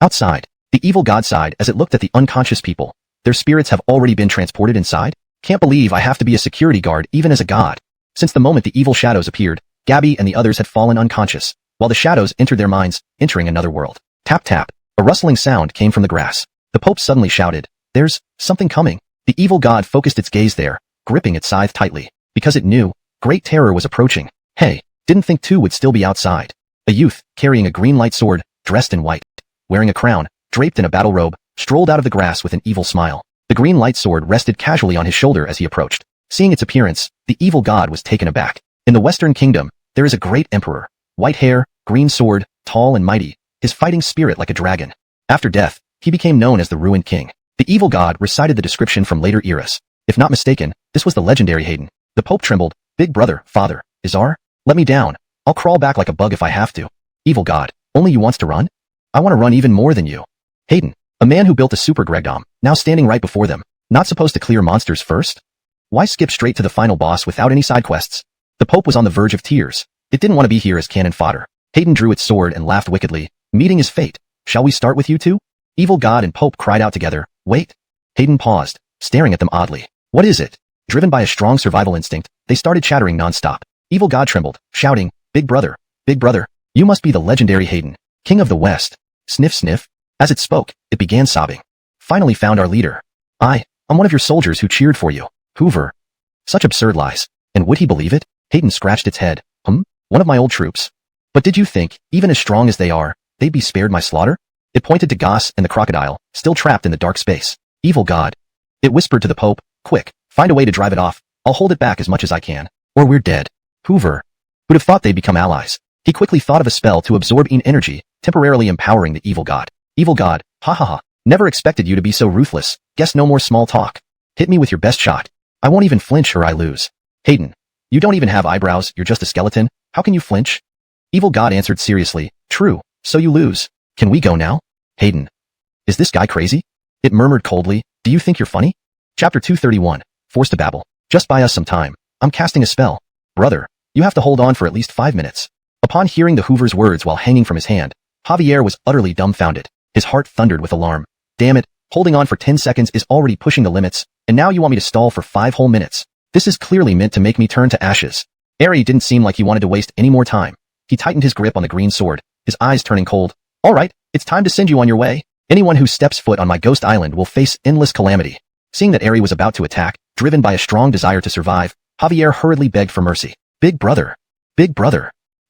S1: Outside, the evil god sighed as it looked at the unconscious people. Their spirits have already been transported inside? Can't believe I have to be a security guard even as a god. Since the moment the evil shadows appeared, Gabby and the others had fallen unconscious, while the shadows entered their minds, entering another world. Tap tap. A rustling sound came from the grass. The Pope suddenly shouted, There's something coming. The evil god focused its gaze there, gripping its scythe tightly, because it knew great terror was approaching. Hey, didn't think two would still be outside. A youth, carrying a green light sword, dressed in white, wearing a crown, draped in a battle robe, strolled out of the grass with an evil smile. The green light sword rested casually on his shoulder as he approached. Seeing its appearance, the evil god was taken aback. In the Western Kingdom, there is a great emperor. White hair, green sword, tall and mighty, his fighting spirit like a dragon. After death, he became known as the Ruined King. The evil god recited the description from later eras. If not mistaken, this was the legendary Hayden. The Pope trembled. Big brother, father, Izar? Let me down. I'll crawl back like a bug if I have to. Evil god, only you wants to run? I want to run even more than you. Hayden, a man who built a super Gregdom, now standing right before them. Not supposed to clear monsters first? Why skip straight to the final boss without any side quests? The Pope was on the verge of tears. It didn't want to be here as cannon fodder. Hayden drew its sword and laughed wickedly, meeting his fate. Shall we start with you two? Evil god and Pope cried out together. Wait. Hayden paused, staring at them oddly. What is it? Driven by a strong survival instinct, they started chattering nonstop. Evil god trembled, shouting, Big brother, you must be the legendary Hayden, king of the West. Sniff sniff. As it spoke, it began sobbing. Finally found our leader. I'm one of your soldiers who cheered for you. Hoover. Such absurd lies. And would he believe it? Hayden scratched its head. One of my old troops. But did you think, even as strong as they are, they'd be spared my slaughter? It pointed to Goss and the crocodile, still trapped in the dark space. Evil god. It whispered to the Pope, Quick, find a way to drive it off. I'll hold it back as much as I can. Or we're dead. Hoover. Would have thought they'd become allies. He quickly thought of a spell to absorb energy, temporarily empowering the evil god. Evil god, ha ha ha. Never expected you to be so ruthless. Guess no more small talk. Hit me with your best shot. I won't even flinch or I lose. Hayden. You don't even have eyebrows, you're just a skeleton. How can you flinch? Evil god answered seriously. True, so you lose. Can we go now? Hayden. Is this guy crazy? It murmured coldly. Do you think you're funny? Chapter 231. Forced to babble. Just buy us some time. I'm casting a spell. Brother, you have to hold on for at least 5 minutes. Upon hearing the Hoover's words while hanging from his hand, Javier was utterly dumbfounded. His heart thundered with alarm. Damn it, holding on for 10 seconds is already pushing the limits, and now you want me to stall for 5 whole minutes. This is clearly meant to make me turn to ashes. Ari didn't seem like he wanted to waste any more time. He tightened his grip on the green sword, his eyes turning cold. All right, it's time to send you on your way. Anyone who steps foot on my ghost island will face endless calamity. Seeing that Ari was about to attack, driven by a strong desire to survive, Javier hurriedly begged for mercy. Big brother.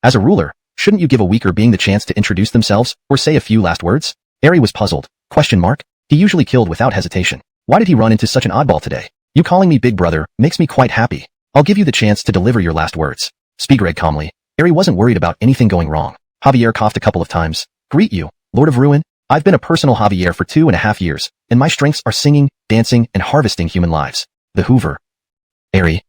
S1: As a ruler, shouldn't you give a weaker being the chance to introduce themselves, or say a few last words? Ari was puzzled. Question mark? He usually killed without hesitation. Why did he run into such an oddball today? You calling me big brother makes me quite happy. I'll give you the chance to deliver your last words. Spigreg calmly. Ari wasn't worried about anything going wrong. Javier coughed a couple of times. Greet you, Lord of Ruin. I've been a personal Javier for 2.5 years, and my strengths are singing, dancing, and harvesting human lives. The Hoover. Ari.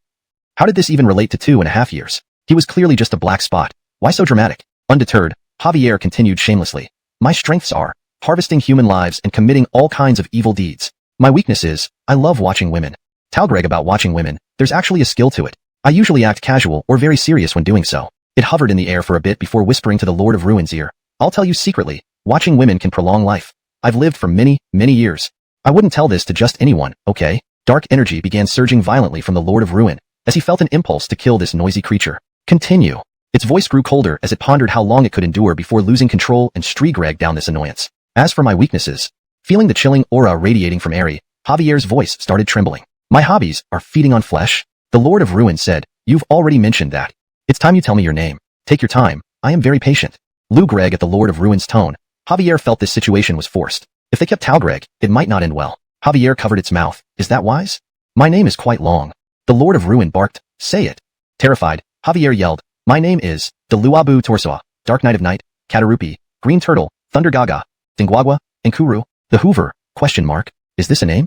S1: How did this even relate to 2.5 years? He was clearly just a black spot. Why so dramatic? Undeterred, Javier continued shamelessly. My strengths are harvesting human lives and committing all kinds of evil deeds. My weakness is, I love watching women. Talgreg about watching women, there's actually a skill to it. I usually act casual or very serious when doing so. It hovered in the air for a bit before whispering to the Lord of Ruin's ear. I'll tell you secretly, watching women can prolong life. I've lived for many, many years. I wouldn't tell this to just anyone, okay? Dark energy began surging violently from the Lord of Ruin, as he felt an impulse to kill this noisy creature. Continue. Its voice grew colder as it pondered how long it could endure before losing control and Striegreg down this annoyance. As for my weaknesses, feeling the chilling aura radiating from Ari, Javier's voice started trembling. My hobbies are feeding on flesh? The Lord of Ruin said, you've already mentioned that. It's time you tell me your name. Take your time, I am very patient. Lou Greg at the Lord of Ruin's tone. Javier felt this situation was forced. If they kept Talgreg, it might not end well. Javier covered its mouth. Is that wise? My name is quite long. The Lord of Ruin barked. Say it. Terrified, Javier yelled. My name is Deluabu Torsoa, Dark Knight of Night, Katarupi, Green Turtle, Thunder Gaga, Dingwagwa, and Kuru. The Hoover, ? Is this a name?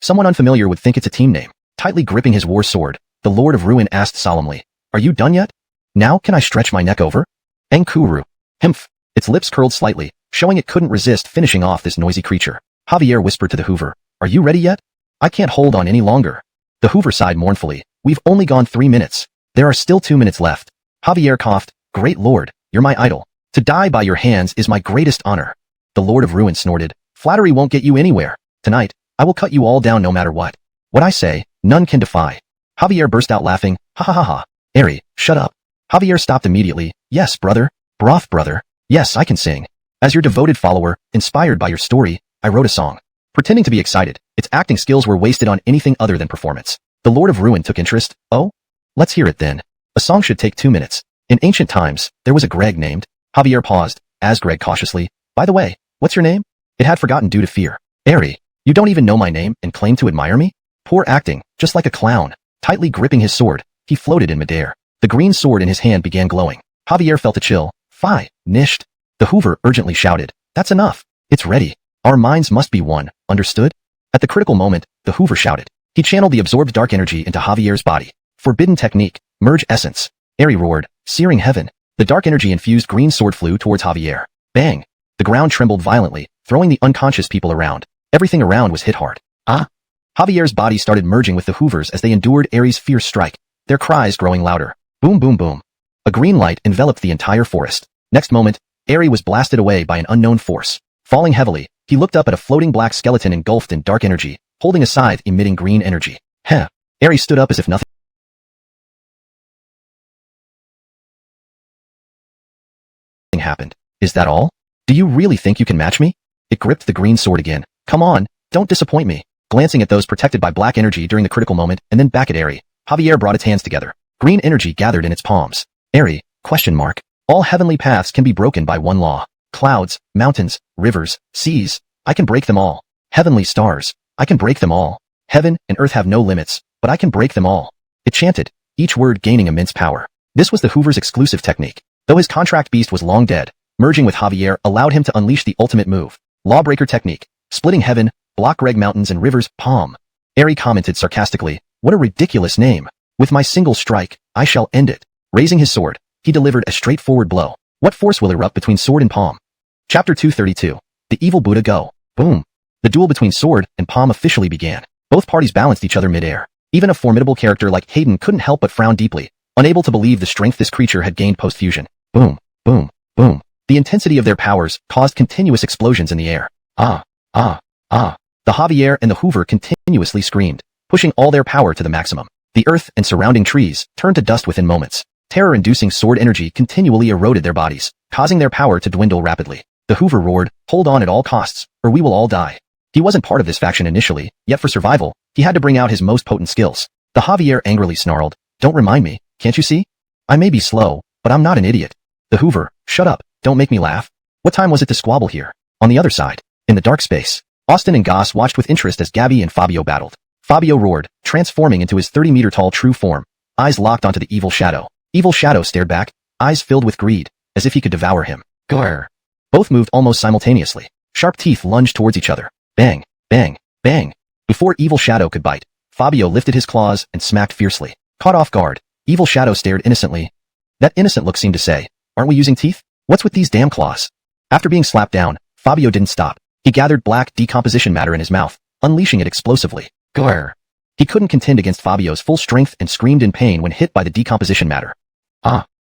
S1: Someone unfamiliar would think it's a team name. Tightly gripping his war sword, the Lord of Ruin asked solemnly. Are you done yet? Now can I stretch my neck over? Enkuru. Himph. Its lips curled slightly, showing it couldn't resist finishing off this noisy creature. Javier whispered to the Hoover. Are you ready yet? I can't hold on any longer. The Hoover sighed mournfully. We've only gone 3 minutes. There are still 2 minutes left. Javier coughed. Great Lord, you're my idol. To die by your hands is my greatest honor. The Lord of Ruin snorted. Flattery won't get you anywhere. Tonight, I will cut you all down no matter what. What I say, none can defy. Javier burst out laughing. Ha ha ha ha. Ari, shut up. Javier stopped immediately. Yes, brother. Broth brother. Yes, I can sing. As your devoted follower, inspired by your story, I wrote a song. Pretending to be excited, its acting skills were wasted on anything other than performance. The Lord of Ruin took interest. Oh? Let's hear it then. A song should take 2 minutes. In ancient times, there was a Greg named. Javier paused, as Greg cautiously. By the way, what's your name? It had forgotten due to fear. Ari, you don't even know my name and claim to admire me? Poor acting, just like a clown. Tightly gripping his sword, he floated in midair. The green sword in his hand began glowing. Javier felt a chill. Fie, nisht. The Hoover urgently shouted. That's enough. It's ready. Our minds must be one, understood? At the critical moment, the Hoover shouted. He channeled the absorbed dark energy into Javier's body. Forbidden technique. Merge essence. Ari roared, searing heaven. The dark energy-infused green sword flew towards Javier. Bang! The ground trembled violently, throwing the unconscious people around. Everything around was hit hard. Ah! Javier's body started merging with the Hoovers as they endured Ari's fierce strike, their cries growing louder. Boom boom boom. A green light enveloped the entire forest. Next moment, Ari was blasted away by an unknown force. Falling heavily, he looked up at a floating black skeleton engulfed in dark energy, holding a scythe emitting green energy. Heh! Ari stood up as if nothing happened. Is that all? Do you really think you can match me? It gripped the green sword again. Come on, don't disappoint me. Glancing at those protected by black energy during the critical moment and then back at Ari, Javier brought its hands together. Green energy gathered in its palms. Ari, ? All heavenly paths can be broken by one law. Clouds, mountains, rivers, seas, I can break them all. Heavenly stars, I can break them all. Heaven and earth have no limits, but I can break them all. It chanted, each word gaining immense power. This was the Hoover's exclusive technique. Though his contract beast was long dead, merging with Javier allowed him to unleash the ultimate move. Lawbreaker technique. Splitting heaven, block Greg mountains and rivers, palm. Ari commented sarcastically, what a ridiculous name. With my single strike, I shall end it. Raising his sword, he delivered a straightforward blow. What force will erupt between sword and palm? Chapter 232. The Evil Buddha Go. Boom. The duel between sword and palm officially began. Both parties balanced each other midair. Even a formidable character like Hayden couldn't help but frown deeply, unable to believe the strength this creature had gained post-fusion. Boom, boom, boom. The intensity of their powers caused continuous explosions in the air. Ah, ah, ah. The Javier and the Hoover continuously screamed, pushing all their power to the maximum. The earth and surrounding trees turned to dust within moments. Terror-inducing sword energy continually eroded their bodies, causing their power to dwindle rapidly. The Hoover roared, hold on at all costs, or we will all die. He wasn't part of this faction initially, yet for survival, he had to bring out his most potent skills. The Javier angrily snarled, don't remind me, can't you see? I may be slow, but I'm not an idiot. The Hoover, shut up, don't make me laugh. What time was it to squabble here? On the other side, in the dark space, Austin and Goss watched with interest as Gabby and Fabio battled. Fabio roared, transforming into his 30-meter-tall true form, eyes locked onto the Evil Shadow. Evil Shadow stared back, eyes filled with greed, as if he could devour him. Grrr. Both moved almost simultaneously. Sharp teeth lunged towards each other. Bang, bang, bang. Before Evil Shadow could bite, Fabio lifted his claws and smacked fiercely. Caught off guard, Evil Shadow stared innocently. That innocent look seemed to say, Aren't we using teeth? What's with these damn claws? After being slapped down, Fabio didn't stop. He gathered black decomposition matter in his mouth, unleashing it explosively. Grr. He couldn't contend against Fabio's full strength and screamed in pain when hit by the decomposition matter.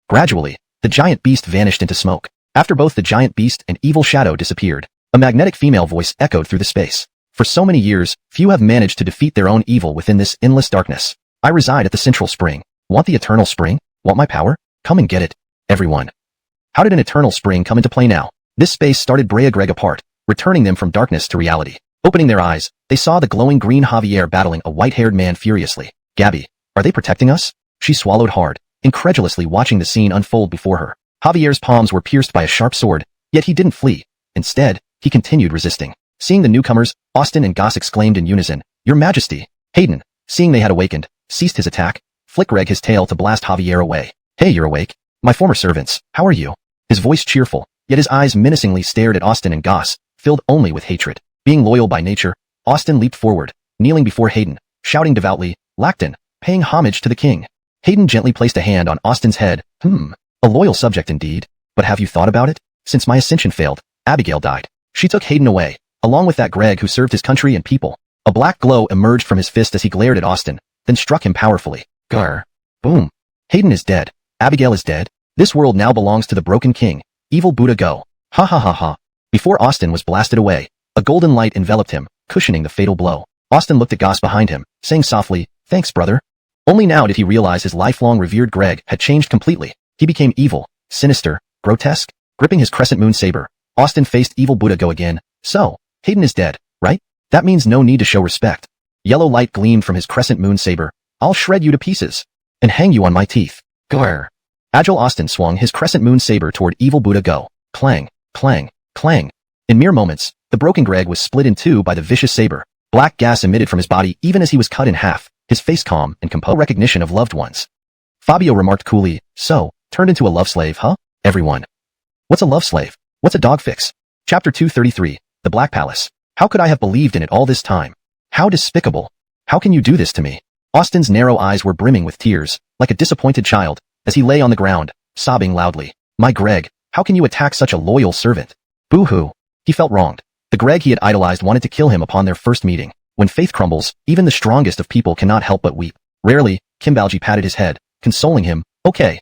S1: Gradually, the giant beast vanished into smoke. After both the giant beast and evil shadow disappeared, a magnetic female voice echoed through the space. For so many years, few have managed to defeat their own evil within this endless darkness. I reside at the central spring. Want the eternal spring? Want my power? Come and get it, everyone. How did an eternal spring come into play now? This space started Brea Greg apart, returning them from darkness to reality. Opening their eyes, they saw the glowing green Javier battling a white-haired man furiously. Gabby, are they protecting us? She swallowed hard, incredulously watching the scene unfold before her. Javier's palms were pierced by a sharp sword, yet he didn't flee. Instead, he continued resisting. Seeing the newcomers, Austin and Goss exclaimed in unison, Your Majesty! Hayden, seeing they had awakened, ceased his attack, flick-reg his tail to blast Javier away. Hey, you're awake. My former servants, how are you? His voice cheerful, yet his eyes menacingly stared at Austin and Goss, filled only with hatred. Being loyal by nature, Austin leaped forward, kneeling before Hayden, shouting devoutly, Lacton, paying homage to the king. Hayden gently placed a hand on Austin's head. A loyal subject indeed. But have you thought about it? Since my ascension failed, Abigail died. She took Hayden away, along with that Greg who served his country and people. A black glow emerged from his fist as he glared at Austin, then struck him powerfully. Grr. Boom. Hayden is dead. Abigail is dead. This world now belongs to the broken king. Evil Buddha go. Ha ha ha ha. Before Austin was blasted away, a golden light enveloped him, cushioning the fatal blow. Austin looked at Goss behind him, saying softly, Thanks, brother. Only now did he realize his lifelong revered Greg had changed completely. He became evil, sinister, grotesque. Gripping his crescent moon saber, Austin faced evil Buddha go again. So, Hayden is dead, right? That means no need to show respect. Yellow light gleamed from his crescent moon saber. I'll shred you to pieces and hang you on my teeth. Grr. Agile Austin swung his crescent moon saber toward evil Buddha go. Clang, clang, clang. In mere moments, the broken Greg was split in two by the vicious saber. Black gas emitted from his body even as he was cut in half, his face calm and composed recognition of loved ones. Fabio remarked coolly, So, turned into a love slave, huh? Everyone. What's a love slave? What's a dog fix? Chapter 233, The Black Palace. How could I have believed in it all this time? How despicable. How can you do this to me? Austin's narrow eyes were brimming with tears, like a disappointed child, as he lay on the ground, sobbing loudly. My Greg, how can you attack such a loyal servant? Boo-hoo. He felt wronged. The Greg he had idolized wanted to kill him upon their first meeting. When faith crumbles, even the strongest of people cannot help but weep. Rarely, Kimbalji patted his head, consoling him. Okay.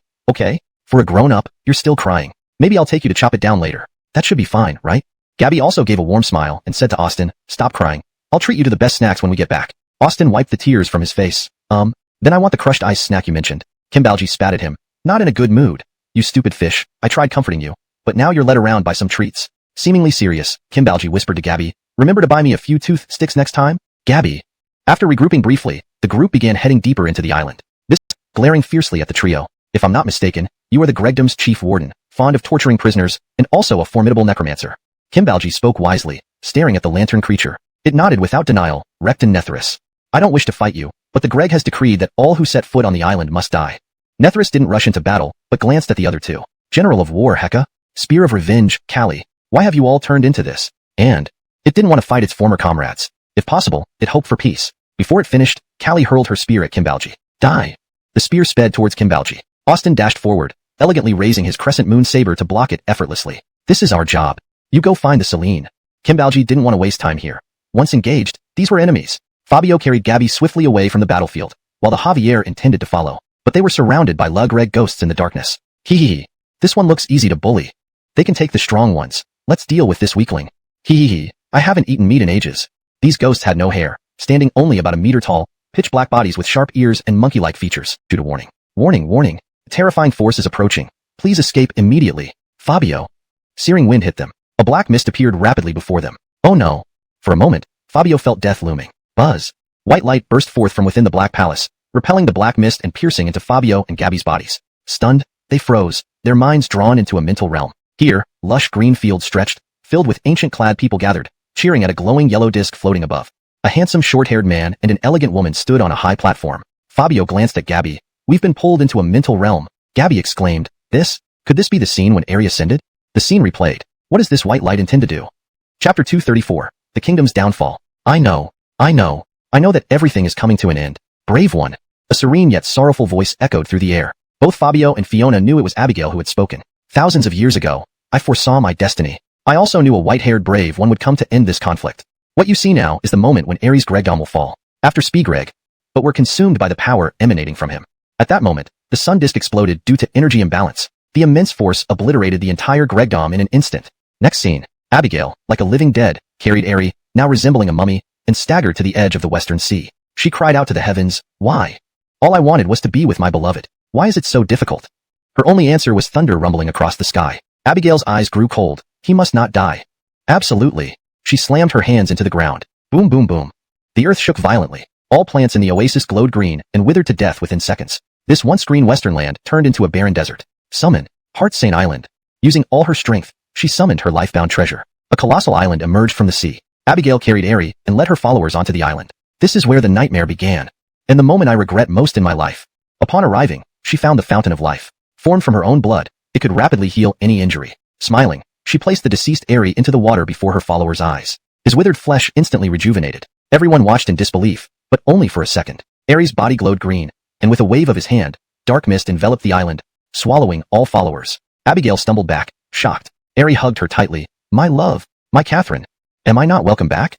S1: For a grown-up, you're still crying. Maybe I'll take you to chop it down later. That should be fine, right? Gabby also gave a warm smile and said to Austin, Stop crying. I'll treat you to the best snacks when we get back. Austin wiped the tears from his face. Then I want the crushed ice snack you mentioned. Kimbalji spat at him. Not in a good mood. You stupid fish, I tried comforting you, but now you're led around by some treats. Seemingly serious, Kimbalji whispered to Gabby, Remember to buy me a few tooth sticks next time? Gabby. After regrouping briefly, the group began heading deeper into the island. This, glaring fiercely at the trio. If I'm not mistaken, you are the Gregdom's chief warden, fond of torturing prisoners, and also a formidable necromancer. Kimbalji spoke wisely, staring at the lantern creature. It nodded without denial, Recton Nethyrus. I don't wish to fight you, but the Greg has decreed that all who set foot on the island must die. Nethyrus didn't rush into battle, but glanced at the other two. General of War Heka? Spear of Revenge, Callie. Why have you all turned into this? And it didn't want to fight its former comrades. If possible, it hoped for peace. Before it finished, Callie hurled her spear at Kimbalji. Die! The spear sped towards Kimbalji. Austin dashed forward, elegantly raising his crescent moon saber to block it effortlessly. This is our job. You go find the Celine. Kimbalji didn't want to waste time here. Once engaged, these were enemies. Fabio carried Gabby swiftly away from the battlefield, while the Javier intended to follow. But they were surrounded by Greg ghosts in the darkness. Hee. This one looks easy to bully. They can take the strong ones. Let's deal with this weakling. Hee. I haven't eaten meat in ages. These ghosts had no hair, standing only about a meter tall, pitch black bodies with sharp ears and monkey-like features. Shoot a warning. Warning. A terrifying force is approaching. Please escape immediately. Fabio. Searing wind hit them. A black mist appeared rapidly before them. Oh no. For a moment, Fabio felt death looming. Buzz. White light burst forth from within the black palace, repelling the black mist and piercing into Fabio and Gabby's bodies. Stunned, they froze, their minds drawn into a mental realm. Here, lush green fields stretched, filled with ancient-clad people gathered, cheering at a glowing yellow disc floating above. A handsome short-haired man and an elegant woman stood on a high platform. Fabio glanced at Gabby. We've been pulled into a mental realm. Gabby exclaimed. Could this be the scene when Ari ascended? The scene replayed. What does this white light intend to do? Chapter 234. The Kingdom's Downfall. I know that everything is coming to an end. Brave one. A serene yet sorrowful voice echoed through the air. Both Fabio and Fiona knew it was Abigail who had spoken. Thousands of years ago, I foresaw my destiny. I also knew a white-haired brave one would come to end this conflict. What you see now is the moment when Ares' Gregdom will fall. After Spigreg, but were consumed by the power emanating from him. At that moment, the sun disk exploded due to energy imbalance. The immense force obliterated the entire Gregdom in an instant. Next scene, Abigail, like a living dead, carried Ares, now resembling a mummy, and staggered to the edge of the western sea. She cried out to the heavens, "Why? All I wanted was to be with my beloved. Why is it so difficult?" Her only answer was thunder rumbling across the sky. Abigail's eyes grew cold. He must not die. Absolutely. She slammed her hands into the ground. Boom, boom, boom. The earth shook violently. All plants in the oasis glowed green and withered to death within seconds. This once green western land turned into a barren desert. Summon. Heartsane Island. Using all her strength, she summoned her life-bound treasure. A colossal island emerged from the sea. Abigail carried Ares and led her followers onto the island. This is where the nightmare began, and the moment I regret most in my life. Upon arriving, she found the fountain of life. Formed from her own blood, it could rapidly heal any injury. Smiling, she placed the deceased Ares into the water before her followers' eyes. His withered flesh instantly rejuvenated. Everyone watched in disbelief, but only for a second. Ares' body glowed green, and with a wave of his hand, dark mist enveloped the island, swallowing all followers. Abigail stumbled back, shocked. Ares hugged her tightly. "My love, my Catherine. Am I not welcome back?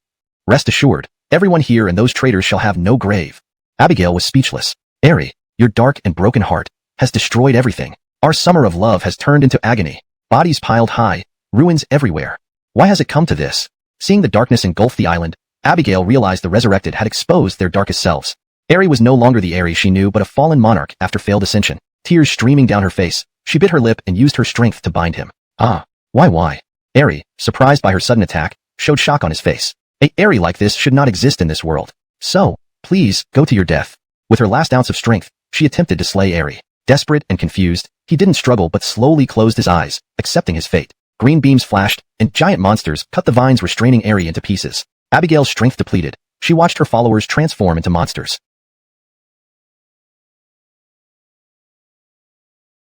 S1: Rest assured, everyone here and those traitors shall have no grave." Abigail was speechless. "Ares, your dark and broken heart has destroyed everything. Our summer of love has turned into agony. Bodies piled high, ruins everywhere. Why has it come to this?" Seeing the darkness engulf the island, Abigail realized the resurrected had exposed their darkest selves. Ares was no longer the Ares she knew but a fallen monarch after failed ascension. Tears streaming down her face, she bit her lip and used her strength to bind him. "Ah, why? Ares, surprised by her sudden attack, showed shock on his face. "A Ares like this should not exist in this world. So, please, go to your death." With her last ounce of strength, she attempted to slay Ares. Desperate and confused, he didn't struggle but slowly closed his eyes, accepting his fate. Green beams flashed, and giant monsters cut the vines restraining Ares into pieces. Abigail's strength depleted. She watched her followers transform into monsters.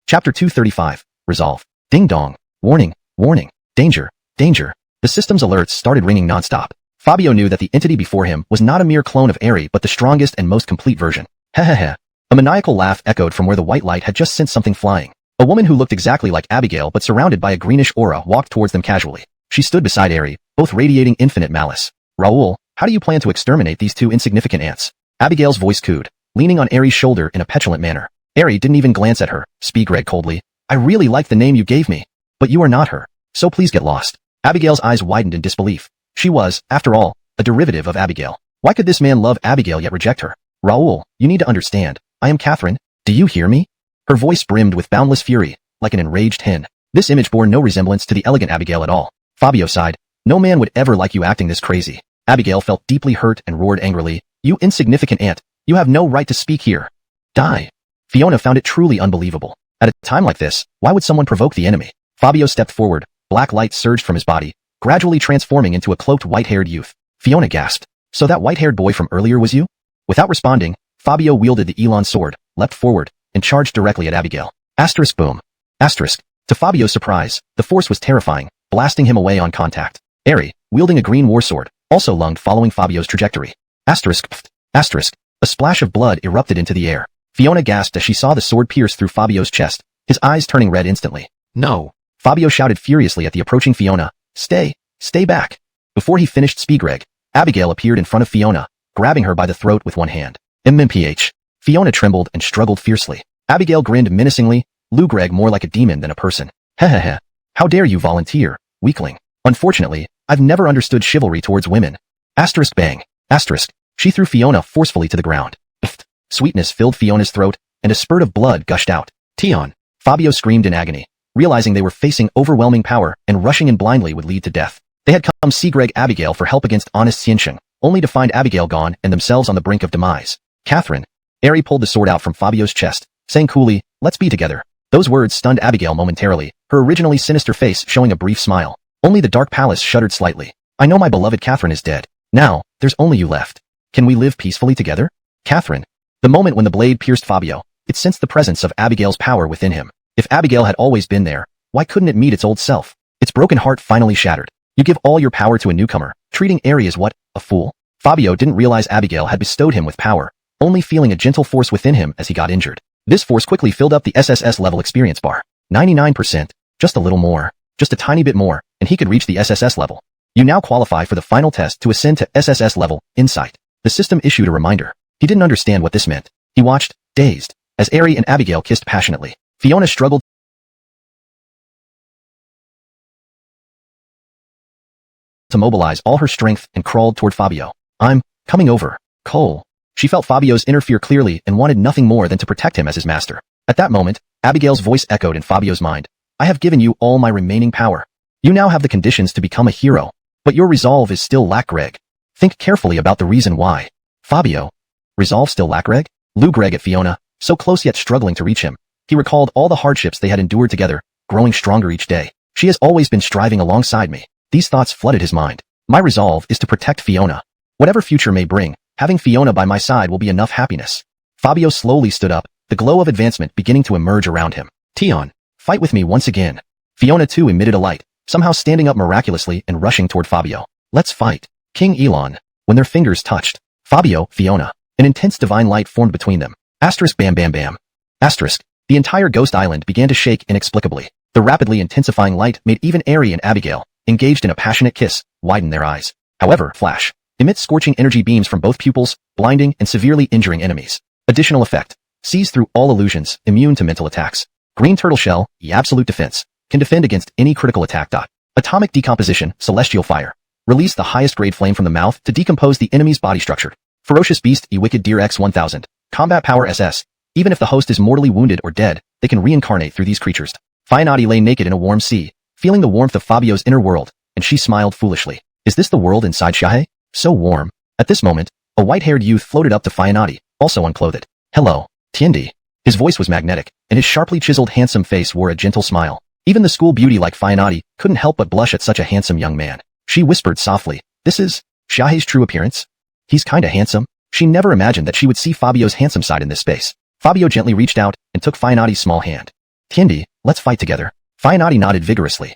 S1: Chapter 235. Resolve. Ding dong. Warning. Warning. Danger. Danger. The system's alerts started ringing nonstop. Fabio knew that the entity before him was not a mere clone of Ares but the strongest and most complete version. Hehehe. A maniacal laugh echoed from where the white light had just sent something flying. A woman who looked exactly like Abigail but surrounded by a greenish aura walked towards them casually. She stood beside Ares, both radiating infinite malice. "Raoul, how do you plan to exterminate these two insignificant ants?" Abigail's voice cooed, leaning on Ares' shoulder in a petulant manner. Ares didn't even glance at her, Spigreg coldly. "I really like the name you gave me, but you are not her, so please get lost." Abigail's eyes widened in disbelief. She was, after all, a derivative of Abigail. Why could this man love Abigail yet reject her? "Raoul, you need to understand. I am Catherine. Do you hear me?" Her voice brimmed with boundless fury, like an enraged hen. This image bore no resemblance to the elegant Abigail at all. Fabio sighed. "No man would ever like you acting this crazy." Abigail felt deeply hurt and roared angrily. "You insignificant ant. You have no right to speak here. Die." Fiona found it truly unbelievable. At a time like this, why would someone provoke the enemy? Fabio stepped forward. Black light surged from his body, gradually transforming into a cloaked white-haired youth. Fiona gasped. "So that white-haired boy from earlier was you?" Without responding, Fabio wielded the Elon sword, leapt forward, and charged directly at Abigail. Asterisk boom. Asterisk. To Fabio's surprise, the force was terrifying, blasting him away on contact. Ares, wielding a green war sword, also lunged following Fabio's trajectory. Asterisk pft. Asterisk. A splash of blood erupted into the air. Fiona gasped as she saw the sword pierce through Fabio's chest, his eyes turning red instantly. "No!" Fabio shouted furiously at the approaching Fiona. Stay back." Before he finished Spigreg, Abigail appeared in front of Fiona, grabbing her by the throat with one hand. MMPH. Fiona trembled and struggled fiercely. Abigail grinned menacingly, Lugreg more like a demon than a person. "Hehehe. How dare you volunteer, weakling. Unfortunately, I've never understood chivalry towards women." Asterisk bang. Asterisk. She threw Fiona forcefully to the ground. Pfft. Sweetness filled Fiona's throat, and a spurt of blood gushed out. "Tion." Fabio screamed in agony, realizing they were facing overwhelming power and rushing in blindly would lead to death. They had come Spigreg Abigail for help against honest Xiansheng, only to find Abigail gone and themselves on the brink of demise. "Catherine." Ares pulled the sword out from Fabio's chest, saying coolly, "Let's be together." Those words stunned Abigail momentarily, her originally sinister face showing a brief smile. Only the dark palace shuddered slightly. "I know my beloved Catherine is dead. Now, there's only you left. Can we live peacefully together?" "Catherine." The moment when the blade pierced Fabio, it sensed the presence of Abigail's power within him. If Abigail had always been there, why couldn't it meet its old self? Its broken heart finally shattered. You give all your power to a newcomer, treating Ares as what? A fool? Fabio didn't realize Abigail had bestowed him with power, only feeling a gentle force within him as he got injured. This force quickly filled up the SSS level experience bar. 99%. Just a little more. Just a tiny bit more, and he could reach the SSS level. You now qualify for the final test to ascend to SSS level, Insight. The system issued a reminder. He didn't understand what this meant. He watched, dazed, as Ari and Abigail kissed passionately. Fiona struggled to mobilize all her strength and crawled toward Fabio. I'm coming over, Cole. She felt Fabio's inner fear clearly and wanted nothing more than to protect him as his master. At that moment, Abigail's voice echoed in Fabio's mind. I have given you all my remaining power. You now have the conditions to become a hero, but your resolve is still lack Greg. Think carefully about the reason why. Fabio. Resolve still lack Greg? Lou Greg at Fiona, so close yet struggling to reach him. He recalled all the hardships they had endured together, growing stronger each day. She has always been striving alongside me. These thoughts flooded his mind. My resolve is to protect Fiona. Whatever future may bring, having Fiona by my side will be enough happiness. Fabio slowly stood up, the glow of advancement beginning to emerge around him. Tion, fight with me once again. Fiona too emitted a light, somehow standing up miraculously and rushing toward Fabio. Let's fight. King Elon. When their fingers touched. Fabio, Fiona. An intense divine light formed between them. Asterisk bam bam bam. Asterisk. The entire ghost island began to shake inexplicably. The rapidly intensifying light made even Ari and Abigail, engaged in a passionate kiss, widen their eyes. However, flash emits scorching energy beams from both pupils, blinding and severely injuring enemies. Additional effect. Sees through all illusions, immune to mental attacks. Green turtle shell, absolute defense. Can defend against any critical attack. Atomic decomposition, celestial fire. Release the highest grade flame from the mouth to decompose the enemy's body structure. Ferocious beast, wicked deer X1000. Combat power SS. Even if the host is mortally wounded or dead, they can reincarnate through these creatures. Fianati lay naked in a warm sea, feeling the warmth of Fabio's inner world, and she smiled foolishly. Is this the world inside Shahe? So warm. At this moment, a white-haired youth floated up to Fianati, also unclothed. Hello, Tiendi. His voice was magnetic, and his sharply chiseled handsome face wore a gentle smile. Even the school beauty like Fianati couldn't help but blush at such a handsome young man. She whispered softly, this is Shahe's true appearance? He's kinda handsome. She never imagined that she would see Fabio's handsome side in this space. Fabio gently reached out and took Fianati's small hand. Tiendi, let's fight together. Fianati nodded vigorously.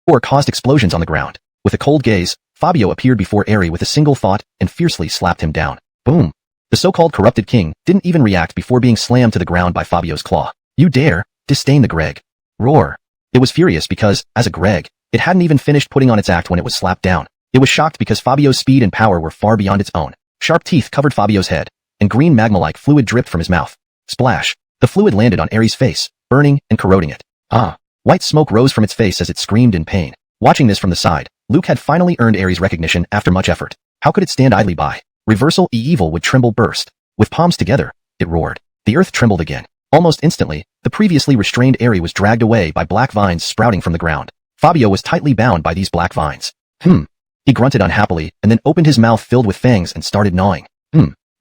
S1: Or caused explosions on the ground. With a cold gaze, Fabio appeared before Ari with a single thought and fiercely slapped him down. Boom. The so-called corrupted king didn't even react before being slammed to the ground by Fabio's claw. You dare disdain the Greg. Roar. It was furious because, as a Greg, it hadn't even finished putting on its act when it was slapped down. It was shocked because Fabio's speed and power were far beyond its own. Sharp teeth covered Fabio's head, and green magma-like fluid dripped from his mouth. Splash. The fluid landed on Ari's face, burning and corroding it. Ah. White smoke rose from its face as it screamed in pain. Watching this from the side, Luke had finally earned Ari's recognition after much effort. How could it stand idly by? Reversal evil would tremble burst. With palms together, it roared. The earth trembled again. Almost instantly, the previously restrained Ari was dragged away by black vines sprouting from the ground. Fabio was tightly bound by these black vines. He grunted unhappily and then opened his mouth filled with fangs and started gnawing.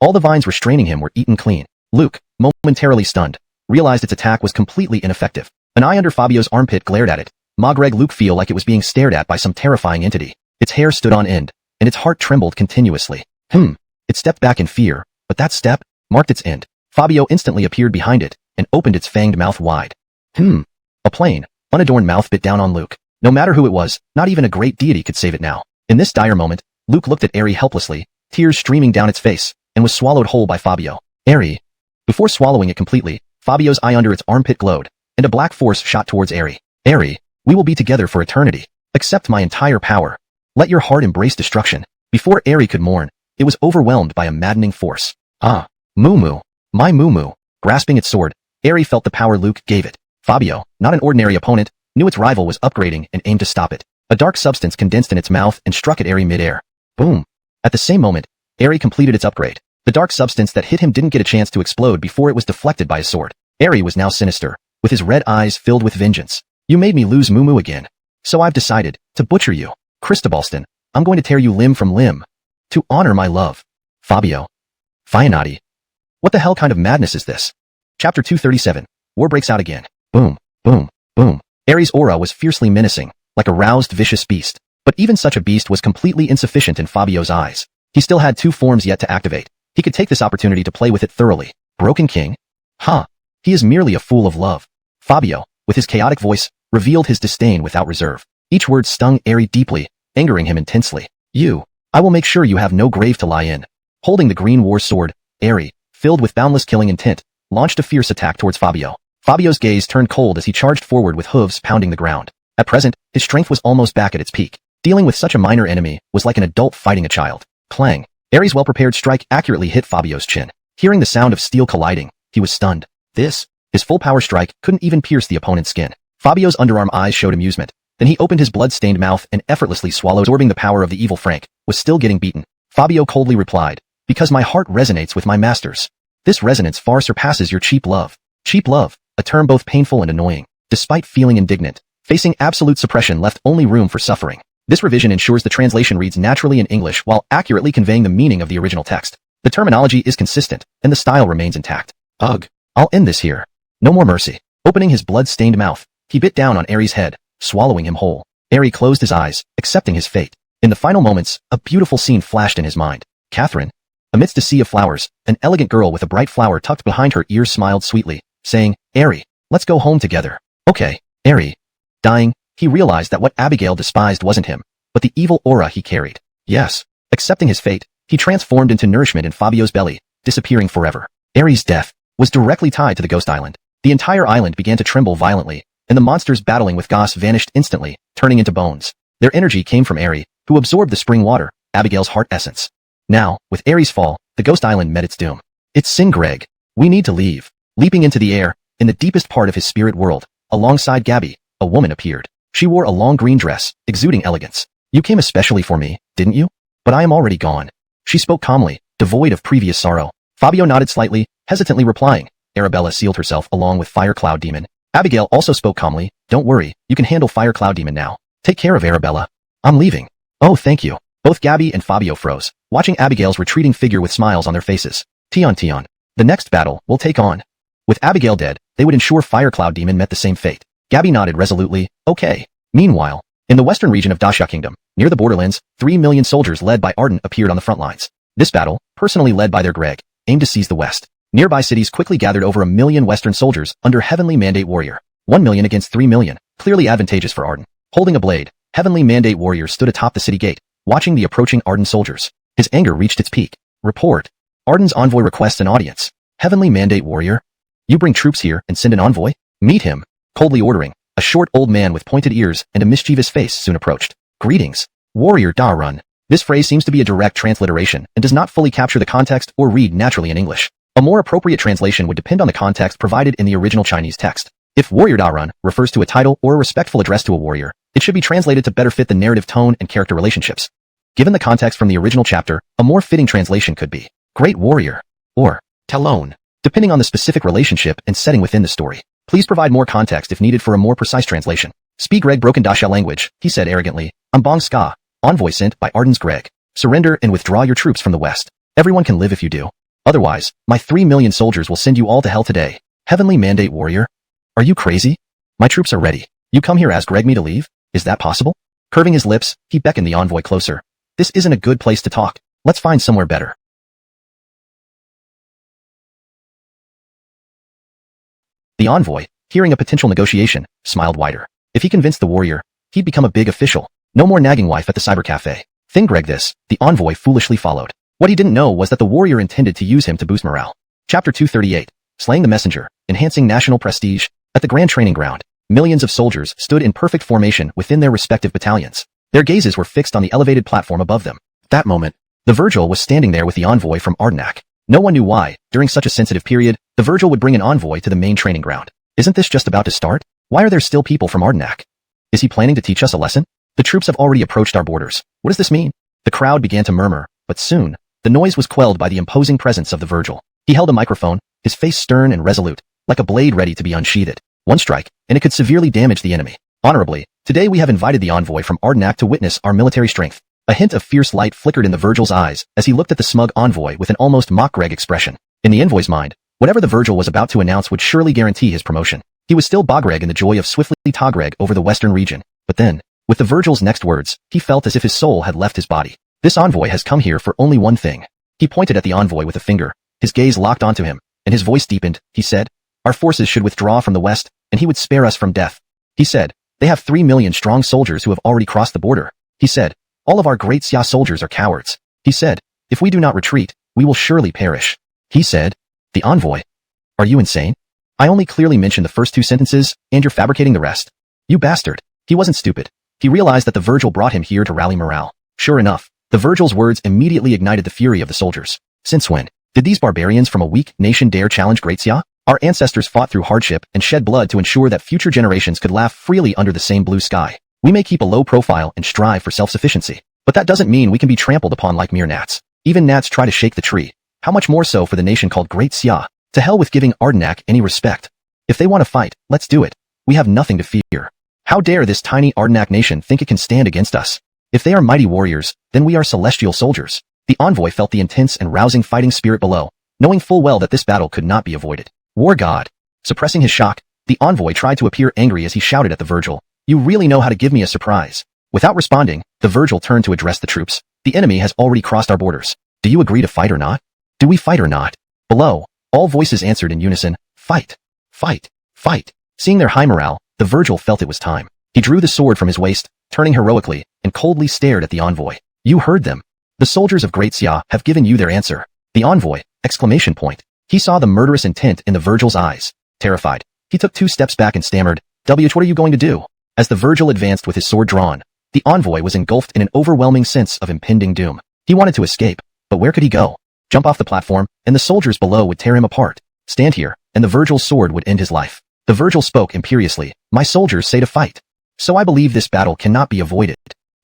S1: All the vines restraining him were eaten clean. Luke, momentarily stunned, realized its attack was completely ineffective. An eye under Fabio's armpit glared at it. Magreg Luke feel like it was being stared at by some terrifying entity. Its hair stood on end, and its heart trembled continuously. It stepped back in fear, but that step marked its end. Fabio instantly appeared behind it and opened its fanged mouth wide. A plain, unadorned mouth bit down on Luke. No matter who it was, not even a great deity could save it now. In this dire moment, Luke looked at Ari helplessly, tears streaming down its face, and was swallowed whole by Fabio. Ari. Before swallowing it completely, Fabio's eye under its armpit glowed, and a black force shot towards Ari. Ari, we will be together for eternity. Accept my entire power. Let your heart embrace destruction. Before Ari could mourn, it was overwhelmed by a maddening force. Ah, Moo. My Moo. Grasping its sword, Ari felt the power Luke gave it. Fabio, not an ordinary opponent, knew its rival was upgrading and aimed to stop it. A dark substance condensed in its mouth and struck at Ari mid-air. Boom. At the same moment, Ari completed its upgrade. The dark substance that hit him didn't get a chance to explode before it was deflected by his sword. Ari was now sinister, with his red eyes filled with vengeance. You made me lose Moo again. So I've decided to butcher you. Cristobalston, I'm going to tear you limb from limb. To honor my love. Fabio. Fianati. What the hell kind of madness is this? Chapter 237. War breaks out again. Boom, boom, boom. Ari's aura was fiercely menacing, like a roused vicious beast. But even such a beast was completely insufficient in Fabio's eyes. He still had 2 forms yet to activate. He could take this opportunity to play with it thoroughly. Broken King? He is merely a fool of love. Fabio, with his chaotic voice, revealed his disdain without reserve. Each word stung Ari deeply, angering him intensely. I will make sure you have no grave to lie in. Holding the green war sword, Ari, filled with boundless killing intent, launched a fierce attack towards Fabio. Fabio's gaze turned cold as he charged forward with hooves pounding the ground. At present, his strength was almost back at its peak. Dealing with such a minor enemy was like an adult fighting a child. Clang. Ares' well-prepared strike accurately hit Fabio's chin. Hearing the sound of steel colliding, he was stunned. His full-power strike couldn't even pierce the opponent's skin. Fabio's underarm eyes showed amusement. Then he opened his blood-stained mouth and effortlessly swallowed, absorbing the power of the evil Frank, was still getting beaten. Fabio coldly replied, "Because my heart resonates with my masters. This resonance far surpasses your cheap love." Cheap love, a term both painful and annoying. Despite feeling indignant, facing absolute suppression left only room for suffering. This revision ensures the translation reads naturally in English while accurately conveying the meaning of the original text. The terminology is consistent, and the style remains intact. Ugh. I'll end this here. No more mercy. Opening his blood-stained mouth, he bit down on Ares' head, swallowing him whole. Ares closed his eyes, accepting his fate. In the final moments, a beautiful scene flashed in his mind. Catherine, amidst a sea of flowers, an elegant girl with a bright flower tucked behind her ears smiled sweetly, saying, "Ares, let's go home together." Okay, Ares. Dying, he realized that what Abigail despised wasn't him, but the evil aura he carried. Yes. Accepting his fate, he transformed into nourishment in Fabio's belly, disappearing forever. Ares' death was directly tied to the ghost island. The entire island began to tremble violently, and the monsters battling with Goss vanished instantly, turning into bones. Their energy came from Ares, who absorbed the spring water, Abigail's heart essence. Now, with Ares' fall, the ghost island met its doom. It's Sin Greg. We need to leave. Leaping into the air, in the deepest part of his spirit world, alongside Gabby, a woman appeared. She wore a long green dress, exuding elegance. You came especially for me, didn't you? But I am already gone. She spoke calmly, devoid of previous sorrow. Fabio nodded slightly, hesitantly replying. Arabella sealed herself along with Fire Cloud Demon. Abigail also spoke calmly. Don't worry, you can handle Fire Cloud Demon now. Take care of Arabella. I'm leaving. Oh, thank you. Both Gabby and Fabio froze, watching Abigail's retreating figure with smiles on their faces. Tion. The next battle will take on. With Abigail dead, they would ensure Fire Cloud Demon met the same fate. Gabby nodded resolutely. Okay. Meanwhile, in the western region of Dasha Kingdom, near the borderlands, 3 million soldiers led by Arden appeared on the front lines. This battle, personally led by their Greg, aimed to seize the west. Nearby cities quickly gathered over 1 million western soldiers under Heavenly Mandate Warrior. 1 million against 3 million, clearly advantageous for Arden. Holding a blade, Heavenly Mandate Warrior stood atop the city gate, watching the approaching Arden soldiers. His anger reached its peak. Report. Arden's envoy requests an audience. Heavenly Mandate Warrior? You bring troops here and send an envoy? Meet him. Coldly ordering, a short old man with pointed ears and a mischievous face soon approached. Greetings. Warrior Darun. This phrase seems to be a direct transliteration and does not fully capture the context or read naturally in English. A more appropriate translation would depend on the context provided in the original Chinese text. If Warrior Darun refers to a title or a respectful address to a warrior, it should be translated to better fit the narrative tone and character relationships. Given the context from the original chapter, a more fitting translation could be Great Warrior or Talon, depending on the specific relationship and setting within the story. Please provide more context if needed for a more precise translation. Speak Greg broken Dasha language, he said arrogantly. I'm Bong Ska, envoy sent by Arden's Greg. Surrender and withdraw your troops from the west. Everyone can live if you do. Otherwise, my 3 million soldiers will send you all to hell today. Heavenly Mandate Warrior? Are you crazy? My troops are ready. You come here as Greg me to leave? Is that possible? Curving his lips, he beckoned the envoy closer. This isn't a good place to talk. Let's find somewhere better. The envoy, hearing a potential negotiation, smiled wider. If he convinced the warrior, he'd become a big official. No more nagging wife at the cyber cafe. Think Greg this, the envoy foolishly followed. What he didn't know was that the warrior intended to use him to boost morale. Chapter 238. Slaying the Messenger, enhancing national prestige. At the Grand Training Ground, millions of soldiers stood in perfect formation within their respective battalions. Their gazes were fixed on the elevated platform above them. At that moment, the Virgil was standing there with the envoy from Ardenak. No one knew why, during such a sensitive period, the Virgil would bring an envoy to the main training ground. Isn't this just about to start? Why are there still people from Ardenak? Is he planning to teach us a lesson? The troops have already approached our borders. What does this mean? The crowd began to murmur, but soon, the noise was quelled by the imposing presence of the Virgil. He held a microphone, his face stern and resolute, like a blade ready to be unsheathed. One strike, and it could severely damage the enemy. Honorably, today we have invited the envoy from Ardenak to witness our military strength. A hint of fierce light flickered in the Virgil's eyes as he looked at the smug envoy with an almost mock-Greg expression. In the envoy's mind, whatever the Virgil was about to announce would surely guarantee his promotion. He was still Bogreg in the joy of swiftly Togreg over the western region. But then, with the Virgil's next words, he felt as if his soul had left his body. This envoy has come here for only one thing. He pointed at the envoy with a finger. His gaze locked onto him, and his voice deepened. He said, our forces should withdraw from the west, and he would spare us from death. He said, they have 3 million strong soldiers who have already crossed the border. He said, all of our great Xia soldiers are cowards. He said, if we do not retreat, we will surely perish. He said, the envoy. Are you insane? I only clearly mentioned the first 2 sentences, and you're fabricating the rest. You bastard. He wasn't stupid. He realized that the Virgil brought him here to rally morale. Sure enough, the Virgil's words immediately ignited the fury of the soldiers. Since when did these barbarians from a weak nation dare challenge Great Xia? Our ancestors fought through hardship and shed blood to ensure that future generations could laugh freely under the same blue sky. We may keep a low profile and strive for self-sufficiency, but that doesn't mean we can be trampled upon like mere gnats. Even gnats try to shake the tree. How much more so for the nation called Great Xia? To hell with giving Ardenak any respect. If they want to fight, let's do it. We have nothing to fear. How dare this tiny Ardenak nation think it can stand against us? If they are mighty warriors, then we are celestial soldiers. The envoy felt the intense and rousing fighting spirit below, knowing full well that this battle could not be avoided. War God. Suppressing his shock, the envoy tried to appear angry as he shouted at the Virgil. You really know how to give me a surprise. Without responding, the Virgil turned to address the troops. The enemy has already crossed our borders. Do you agree to fight or not? Do we fight or not? Below, all voices answered in unison, fight, fight, fight. Seeing their high morale, the Virgil felt it was time. He drew the sword from his waist, turning heroically, and coldly stared at the envoy. You heard them. The soldiers of Great Xia have given you their answer. The envoy, exclamation point. He saw the murderous intent in the Virgil's eyes. Terrified, he took 2 steps back and stammered, what are you going to do? As the Virgil advanced with his sword drawn, the envoy was engulfed in an overwhelming sense of impending doom. He wanted to escape, but where could he go? Jump off the platform, and the soldiers below would tear him apart. Stand here, and the Virgil's sword would end his life. The Virgil spoke imperiously. My soldiers say to fight. So I believe this battle cannot be avoided.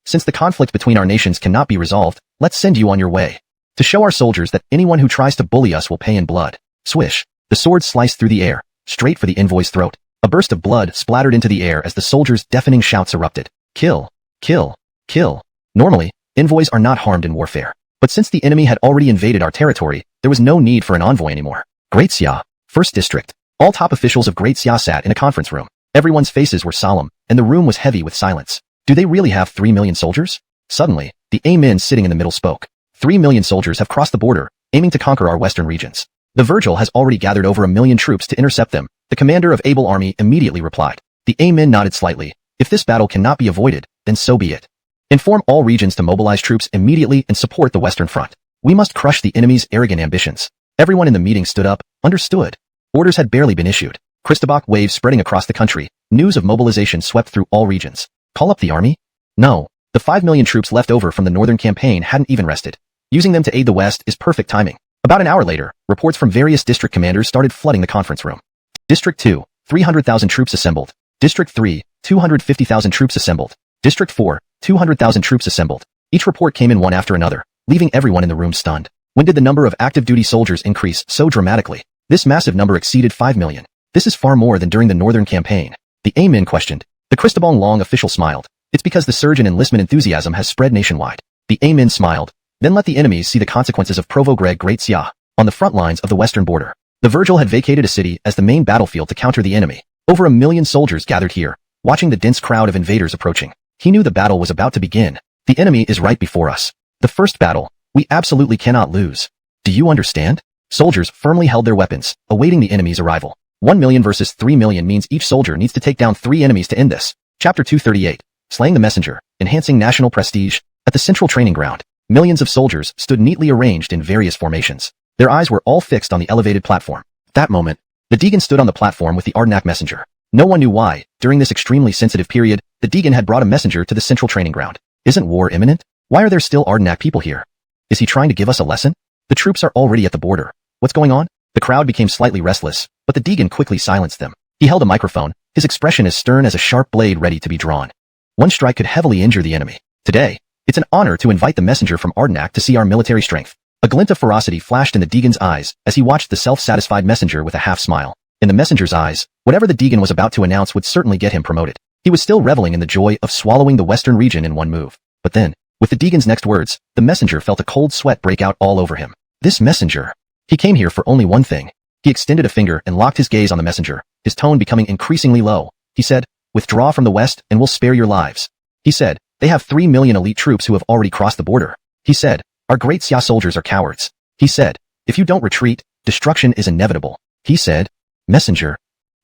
S1: Since the conflict between our nations cannot be resolved, let's send you on your way. To show our soldiers that anyone who tries to bully us will pay in blood. Swish. The sword sliced through the air, straight for the envoy's throat. A burst of blood splattered into the air as the soldiers' deafening shouts erupted. Kill. Kill. Kill. Normally, envoys are not harmed in warfare. But since the enemy had already invaded our territory, there was no need for an envoy anymore. Great Xia, 1st District. All top officials of Great Xia sat in a conference room. Everyone's faces were solemn, and the room was heavy with silence. Do they really have 3 million soldiers? Suddenly, the Amen sitting in the middle spoke. 3 million soldiers have crossed the border, aiming to conquer our western regions. The Virgil has already gathered over 1 million troops to intercept them. The commander of Able Army immediately replied. The Amen nodded slightly. If this battle cannot be avoided, then so be it. Inform all regions to mobilize troops immediately and support the Western Front. We must crush the enemy's arrogant ambitions. Everyone in the meeting stood up, understood. Orders had barely been issued. Christabach waves spreading across the country. News of mobilization swept through all regions. Call up the army? No. The 5 million troops left over from the northern campaign hadn't even rested. Using them to aid the West is perfect timing. About an hour later, reports from various district commanders started flooding the conference room. District 2, 300,000 troops assembled. District 3, 250,000 troops assembled. District 4, 200,000 troops assembled. Each report came in one after another, leaving everyone in the room stunned. When did the number of active duty soldiers increase so dramatically? This massive number exceeded 5 million. This is far more than during the northern campaign. The Amen questioned. The Christabong Long official smiled. It's because the surge in enlistment enthusiasm has spread nationwide. The Amen smiled. Then let the enemies see the consequences of Provo Greg Great Xia on the front lines of the western border. The Virgil had vacated a city as the main battlefield to counter the enemy. Over 1 million soldiers gathered here, watching the dense crowd of invaders approaching. He knew the battle was about to begin. The enemy is right before us. The first battle. We absolutely cannot lose. Do you understand? Soldiers firmly held their weapons, awaiting the enemy's arrival. 1 million versus 3 million means each soldier needs to take down 3 enemies to end this. Chapter 238. Slaying the Messenger, enhancing national prestige. At the central training ground, millions of soldiers stood neatly arranged in various formations. Their eyes were all fixed on the elevated platform. At that moment, the Deegan stood on the platform with the Ardenak messenger. No one knew why, during this extremely sensitive period, the Deegan had brought a messenger to the central training ground. Isn't war imminent? Why are there still Ardenak people here? Is he trying to give us a lesson? The troops are already at the border. What's going on? The crowd became slightly restless, but the Deegan quickly silenced them. He held a microphone, his expression as stern as a sharp blade ready to be drawn. One strike could heavily injure the enemy. Today, it's an honor to invite the messenger from Ardenak to see our military strength. A glint of ferocity flashed in the Deegan's eyes as he watched the self-satisfied messenger with a half-smile. In the messenger's eyes, whatever the Deegan was about to announce would certainly get him promoted. He was still reveling in the joy of swallowing the western region in one move. But then, with the Deegan's next words, the messenger felt a cold sweat break out all over him. This messenger. He came here for only one thing. He extended a finger and locked his gaze on the messenger, his tone becoming increasingly low. He said, "Withdraw from the west and we'll spare your lives." He said, "They have 3 million elite troops who have already crossed the border." He said, "Our Great Xia soldiers are cowards." He said, "If you don't retreat, destruction is inevitable." He said, "Messenger,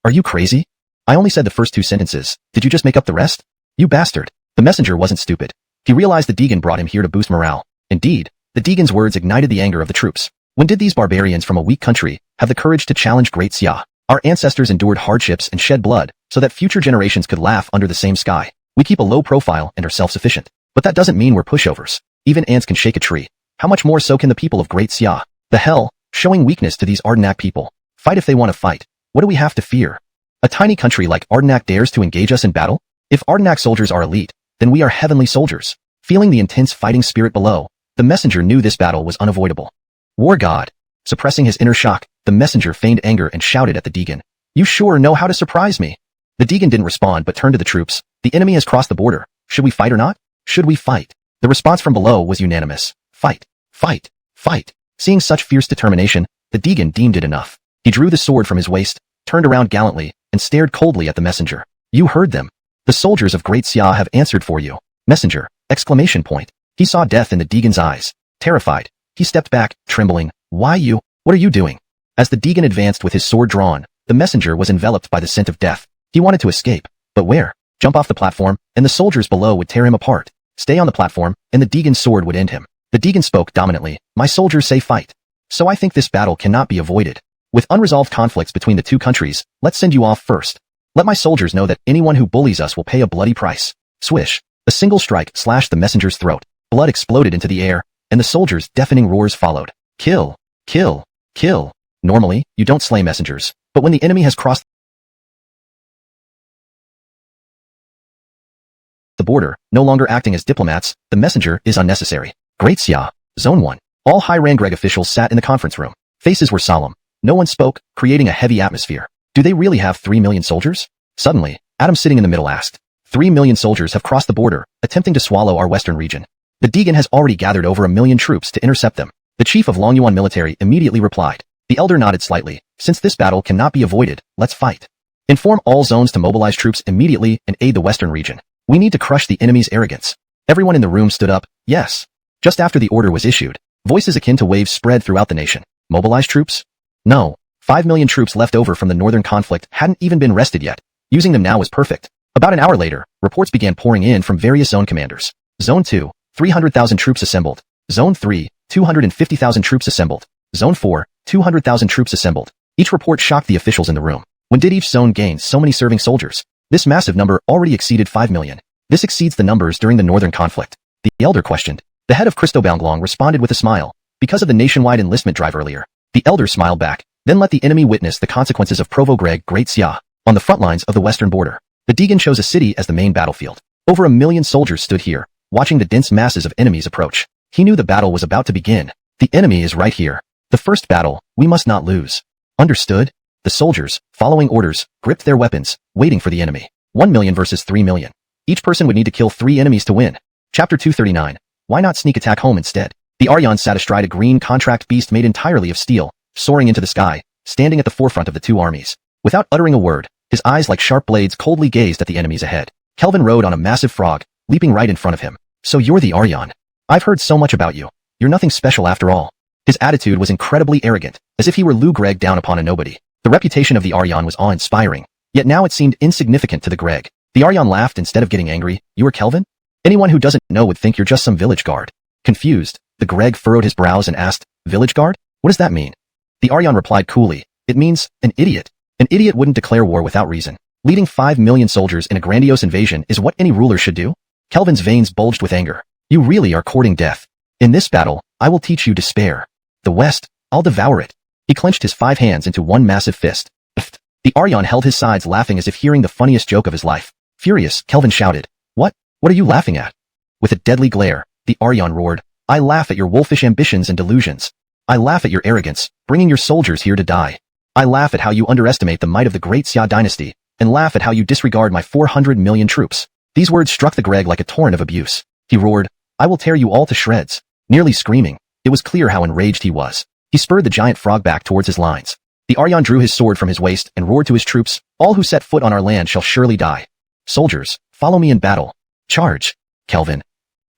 S1: are you crazy? I only said the first 2 sentences. Did you just make up the rest? You bastard." The messenger wasn't stupid. He realized the Deegan brought him here to boost morale. Indeed, the Deegan's words ignited the anger of the troops. When did these barbarians from a weak country have the courage to challenge Great Xia? Our ancestors endured hardships and shed blood so that future generations could laugh under the same sky. We keep a low profile and are self-sufficient. But that doesn't mean we're pushovers. Even ants can shake a tree. How much more so can the people of Great Xia? The hell, showing weakness to these Ardenak people. Fight if they want to fight. What do we have to fear? A tiny country like Ardenak dares to engage us in battle? If Ardenak soldiers are elite, then we are heavenly soldiers. Feeling the intense fighting spirit below, the messenger knew this battle was unavoidable. War God. Suppressing his inner shock, the messenger feigned anger and shouted at the Deegan. You sure know how to surprise me. The Deegan didn't respond but turned to the troops. The enemy has crossed the border. Should we fight or not? Should we fight? The response from below was unanimous. Fight. Fight. Fight. Seeing such fierce determination, the Deegan deemed it enough. He drew the sword from his waist, turned around gallantly, and stared coldly at the messenger. You heard them. The soldiers of Great Xia have answered for you. Messenger! Exclamation point. He saw death in the Deegan's eyes. Terrified, he stepped back, trembling. Why you? What are you doing? As the Deegan advanced with his sword drawn, the messenger was enveloped by the scent of death. He wanted to escape. But where? Jump off the platform, and the soldiers below would tear him apart. Stay on the platform, and the Deegan's sword would end him. The Deegan spoke dominantly. My soldiers say fight. So I think this battle cannot be avoided. With unresolved conflicts between the two countries, let's send you off first. Let my soldiers know that anyone who bullies us will pay a bloody price. Swish. A single strike slashed the messenger's throat. Blood exploded into the air, and the soldiers' deafening roars followed. Kill. Kill. Kill. Normally, you don't slay messengers, but when the enemy has crossed the border, no longer acting as diplomats, the messenger is unnecessary. Great Xia. Zone 1. All high-rank Greg officials sat in the conference room. Faces were solemn. No one spoke, creating a heavy atmosphere. Do they really have 3 million soldiers? Suddenly, Adam sitting in the middle asked. 3 million soldiers have crossed the border, attempting to swallow our western region. The Deegan has already gathered over 1 million troops to intercept them. The chief of Longyuan military immediately replied. The elder nodded slightly. Since this battle cannot be avoided, let's fight. Inform all zones to mobilize troops immediately and aid the western region. We need to crush the enemy's arrogance. Everyone in the room stood up. Yes. Just after the order was issued, voices akin to waves spread throughout the nation. Mobilize troops? No. 5 million troops left over from the northern conflict hadn't even been rested yet. Using them now was perfect. About an hour later, reports began pouring in from various zone commanders. Zone 2, 300,000 troops assembled. Zone 3, 250,000 troops assembled. Zone 4, 200,000 troops assembled. Each report shocked the officials in the room. When did each zone gain so many serving soldiers? This massive number already exceeded 5 million. This exceeds the numbers during the northern conflict. The elder questioned. The head of Christobaumglong responded with a smile. Because of the nationwide enlistment drive earlier. The elder smiled back, then let the enemy witness the consequences of Provo Greg Great Xia on the front lines of the western border. The Deegan chose a city as the main battlefield. Over 1 million soldiers stood here, watching the dense masses of enemies approach. He knew the battle was about to begin. The enemy is right here. The first battle, we must not lose. Understood? The soldiers, following orders, gripped their weapons, waiting for the enemy. 1 million versus 3 million. Each person would need to kill 3 enemies to win. Chapter 239. Why not sneak attack home instead? The Aryan sat astride a green contract beast made entirely of steel, soaring into the sky, standing at the forefront of the two armies. Without uttering a word, his eyes like sharp blades coldly gazed at the enemies ahead. Kelvin rode on a massive frog, leaping right in front of him. So you're the Aryan. I've heard so much about you. You're nothing special after all. His attitude was incredibly arrogant, as if he were Lou Greg down upon a nobody. The reputation of the Aryan was awe-inspiring, yet now it seemed insignificant to the Greg. The Aryan laughed instead of getting angry. You are Kelvin? Anyone who doesn't know would think you're just some village guard. Confused, the Greg furrowed his brows and asked, Village guard? What does that mean? The Aryan replied coolly, it means, an idiot. An idiot wouldn't declare war without reason. Leading 5 million soldiers in a grandiose invasion is what any ruler should do? Kelvin's veins bulged with anger. You really are courting death. In this battle, I will teach you despair. The West, I'll devour it. He clenched his 5 hands into one massive fist. The Aryan held his sides laughing as if hearing the funniest joke of his life. Furious, Kelvin shouted. What? What are you laughing at? With a deadly glare, the Aryan roared. I laugh at your wolfish ambitions and delusions. I laugh at your arrogance, bringing your soldiers here to die. I laugh at how you underestimate the might of the Great Xia dynasty, and laugh at how you disregard my 400 million troops. These words struck the Greg like a torrent of abuse. He roared, I will tear you all to shreds. Nearly screaming, it was clear how enraged he was. He spurred the giant frog back towards his lines. The Aryan drew his sword from his waist and roared to his troops, all who set foot on our land shall surely die. Soldiers, follow me in battle. Charge. Kelvin.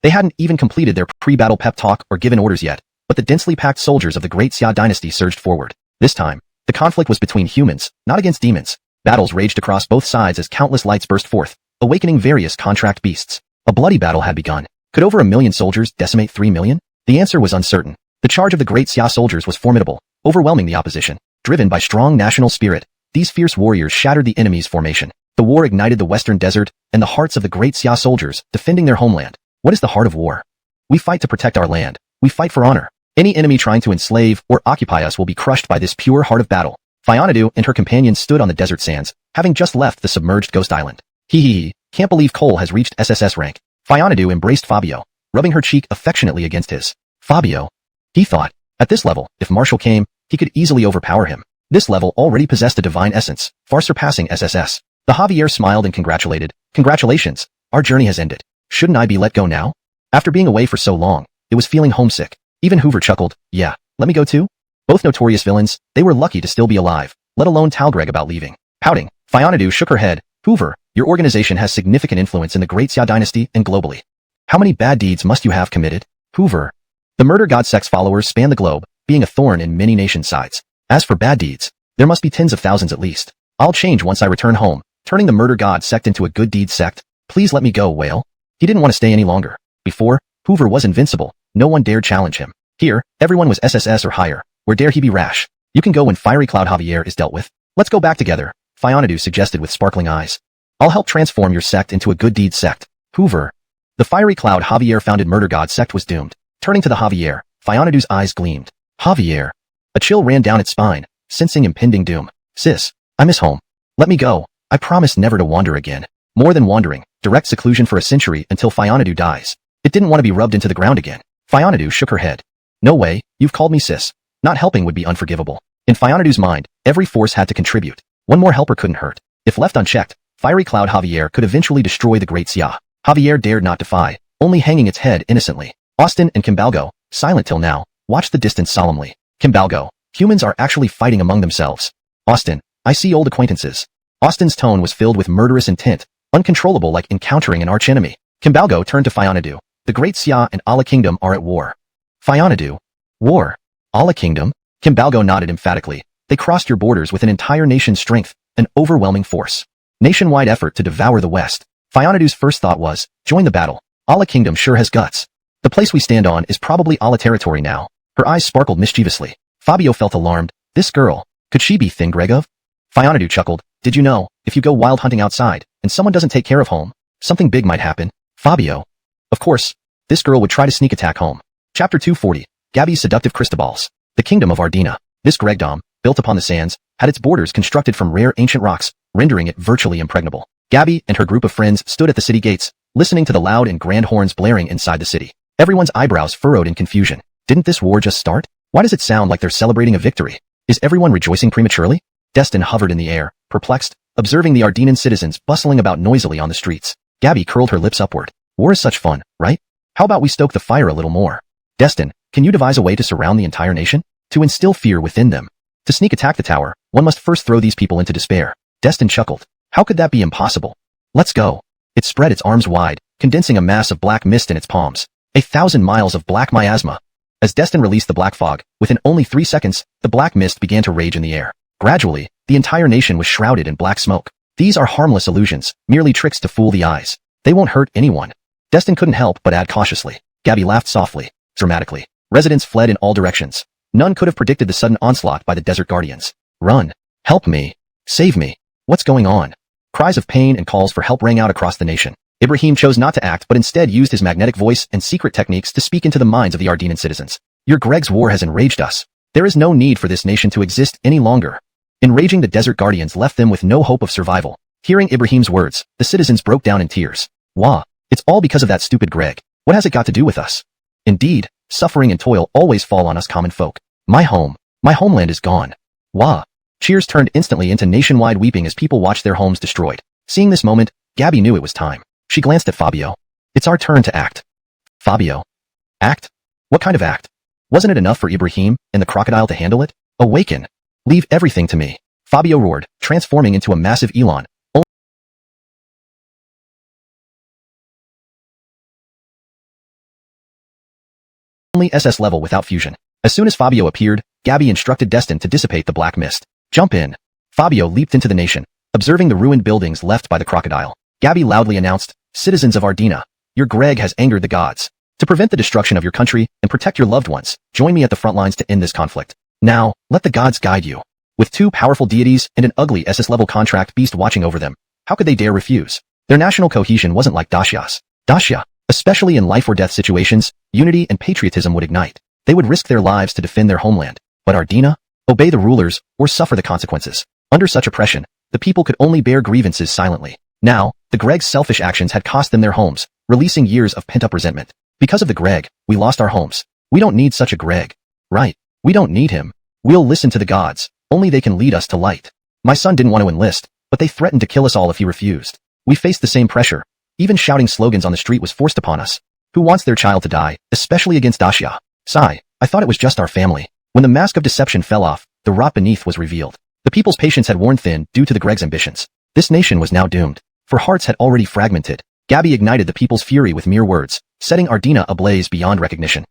S1: They hadn't even completed their pre-battle pep talk or given orders yet, but the densely packed soldiers of the Great Xia dynasty surged forward. This time, the conflict was between humans, not against demons. Battles raged across both sides as countless lights burst forth, awakening various contract beasts. A bloody battle had begun. Could over 1 million soldiers decimate 3 million? The answer was uncertain. The charge of the great Xia soldiers was formidable, overwhelming the opposition. Driven by strong national spirit, these fierce warriors shattered the enemy's formation. The war ignited the western desert and the hearts of the great Xia soldiers, defending their homeland. What is the heart of war? We fight to protect our land. We fight for honor. Any enemy trying to enslave or occupy us will be crushed by this pure heart of battle. Fionadu and her companions stood on the desert sands, having just left the submerged ghost island. Hee, can't believe Cole has reached SSS rank. Fionadu embraced Fabio, rubbing her cheek affectionately against his. Fabio. He thought, at this level, if Marshall came, he could easily overpower him. This level already possessed a divine essence, far surpassing SSS. The Javier smiled and congratulated. Congratulations, our journey has ended. Shouldn't I be let go now? After being away for so long, it was feeling homesick. Even Hoover chuckled. Yeah, let me go too? Both notorious villains, they were lucky to still be alive, let alone tell Greg about leaving. Pouting, Fionadu shook her head. Hoover, your organization has significant influence in the Great Xia dynasty and globally. How many bad deeds must you have committed? Hoover. The murder god sect's followers span the globe, being a thorn in many nations' sides. As for bad deeds, there must be tens of thousands at least. I'll change once I return home, turning the murder god sect into a good deed sect. Please let me go, Whale. He didn't want to stay any longer. Before, Hoover was invincible. No one dared challenge him. Here, everyone was SSS or higher. Where dare he be rash? You can go when Fiery Cloud Javier is dealt with. Let's go back together, Fionadu suggested with sparkling eyes. I'll help transform your sect into a good deed sect. Hoover. The Fiery Cloud Javier founded murder god sect was doomed. Turning to the Javier, Fionadu's eyes gleamed. Javier. A chill ran down its spine, sensing impending doom. Sis, I miss home. Let me go. I promise never to wander again. More than wandering, direct seclusion for a century until Fionadu dies. It didn't want to be rubbed into the ground again. Fionadu shook her head. No way, you've called me sis. Not helping would be unforgivable. In Fionadu's mind, every force had to contribute. One more helper couldn't hurt. If left unchecked, Fiery Cloud Javier could eventually destroy the Great Xia. Javier dared not defy, only hanging its head innocently. Austin and Kimbalgo, silent till now, watched the distance solemnly. Kimbalgo, humans are actually fighting among themselves. Austin, I see old acquaintances. Austin's tone was filled with murderous intent, uncontrollable like encountering an archenemy. Kimbalgo turned to Fionadu. The Great Xia and Allah Kingdom are at war. Fionadu. War. Allah Kingdom? Kimbalgo nodded emphatically. They crossed your borders with an entire nation's strength, an overwhelming force. Nationwide effort to devour the West. Fionadu's first thought was, join the battle. Allah Kingdom sure has guts. The place we stand on is probably Allah territory now. Her eyes sparkled mischievously. Fabio felt alarmed. This girl, could she be Thin Gregov? Fionadu chuckled. Did you know, if you go wild hunting outside, and someone doesn't take care of home, something big might happen? Fabio. Of course, this girl would try to sneak attack home. Chapter 240. Gabby's Seductive Cristobal's. The Kingdom of Ardina. This Gregdom, built upon the sands, had its borders constructed from rare ancient rocks, rendering it virtually impregnable. Gabby and her group of friends stood at the city gates, listening to the loud and grand horns blaring inside the city. Everyone's eyebrows furrowed in confusion. Didn't this war just start? Why does it sound like they're celebrating a victory? Is everyone rejoicing prematurely? Destin hovered in the air, perplexed, observing the Ardinan citizens bustling about noisily on the streets. Gabby curled her lips upward. War is such fun, right? How about we stoke the fire a little more? Destin, can you devise a way to surround the entire nation? To instill fear within them. To sneak attack the tower, one must first throw these people into despair. Destin chuckled. How could that be impossible? Let's go. It spread its arms wide, condensing a mass of black mist in its palms. 1,000 miles of black miasma. As Destin released the black fog, within only 3 seconds, the black mist began to rage in the air. Gradually, the entire nation was shrouded in black smoke. These are harmless illusions, merely tricks to fool the eyes. They won't hurt anyone. Destin couldn't help but add cautiously. Gabby laughed softly, dramatically. Residents fled in all directions. None could have predicted the sudden onslaught by the desert guardians. Run. Help me. Save me. What's going on? Cries of pain and calls for help rang out across the nation. Ibrahim chose not to act but instead used his magnetic voice and secret techniques to speak into the minds of the Ardinan citizens. Your Greg's war has enraged us. There is no need for this nation to exist any longer. Enraging the desert guardians left them with no hope of survival. Hearing Ibrahim's words, the citizens broke down in tears. Wah. It's all because of that stupid Greg. What has it got to do with us? Indeed, suffering and toil always fall on us common folk. My homeland is gone. Wah. Cheers turned instantly into nationwide weeping as people watched their homes destroyed. Seeing this moment, Gabby knew it was time. She glanced at Fabio. It's our turn to act. Fabio. Act? What kind of act? Wasn't it enough for Ibrahim and the crocodile to handle it? Awaken. Leave everything to me. Fabio roared, transforming into a massive elan. Only SS level without fusion. As soon as Fabio appeared, Gabby instructed Destin to dissipate the black mist. Jump in. Fabio leaped into the nation, observing the ruined buildings left by the crocodile. Gabby loudly announced, Citizens of Ardina, your Greg has angered the gods. To prevent the destruction of your country and protect your loved ones, join me at the front lines to end this conflict. Now, let the gods guide you. With two powerful deities and an ugly SS-level contract beast watching over them, how could they dare refuse? Their national cohesion wasn't like Dacia's. Dacia, especially in life-or-death situations, unity and patriotism would ignite. They would risk their lives to defend their homeland. But Ardina? Obey the rulers or suffer the consequences. Under such oppression, the people could only bear grievances silently. Now, the Greg's selfish actions had cost them their homes, releasing years of pent-up resentment. Because of the Greg, we lost our homes. We don't need such a Greg. Right. We don't need him. We'll listen to the gods. Only they can lead us to light. My son didn't want to enlist, but they threatened to kill us all if he refused. We faced the same pressure. Even shouting slogans on the street was forced upon us. Who wants their child to die, especially against Dacia? Sigh, I thought it was just our family. When the mask of deception fell off, the rot beneath was revealed. The people's patience had worn thin due to the Greg's ambitions. This nation was now doomed, for hearts had already fragmented. Gabi ignited the people's fury with mere words, setting Ardina ablaze beyond recognition.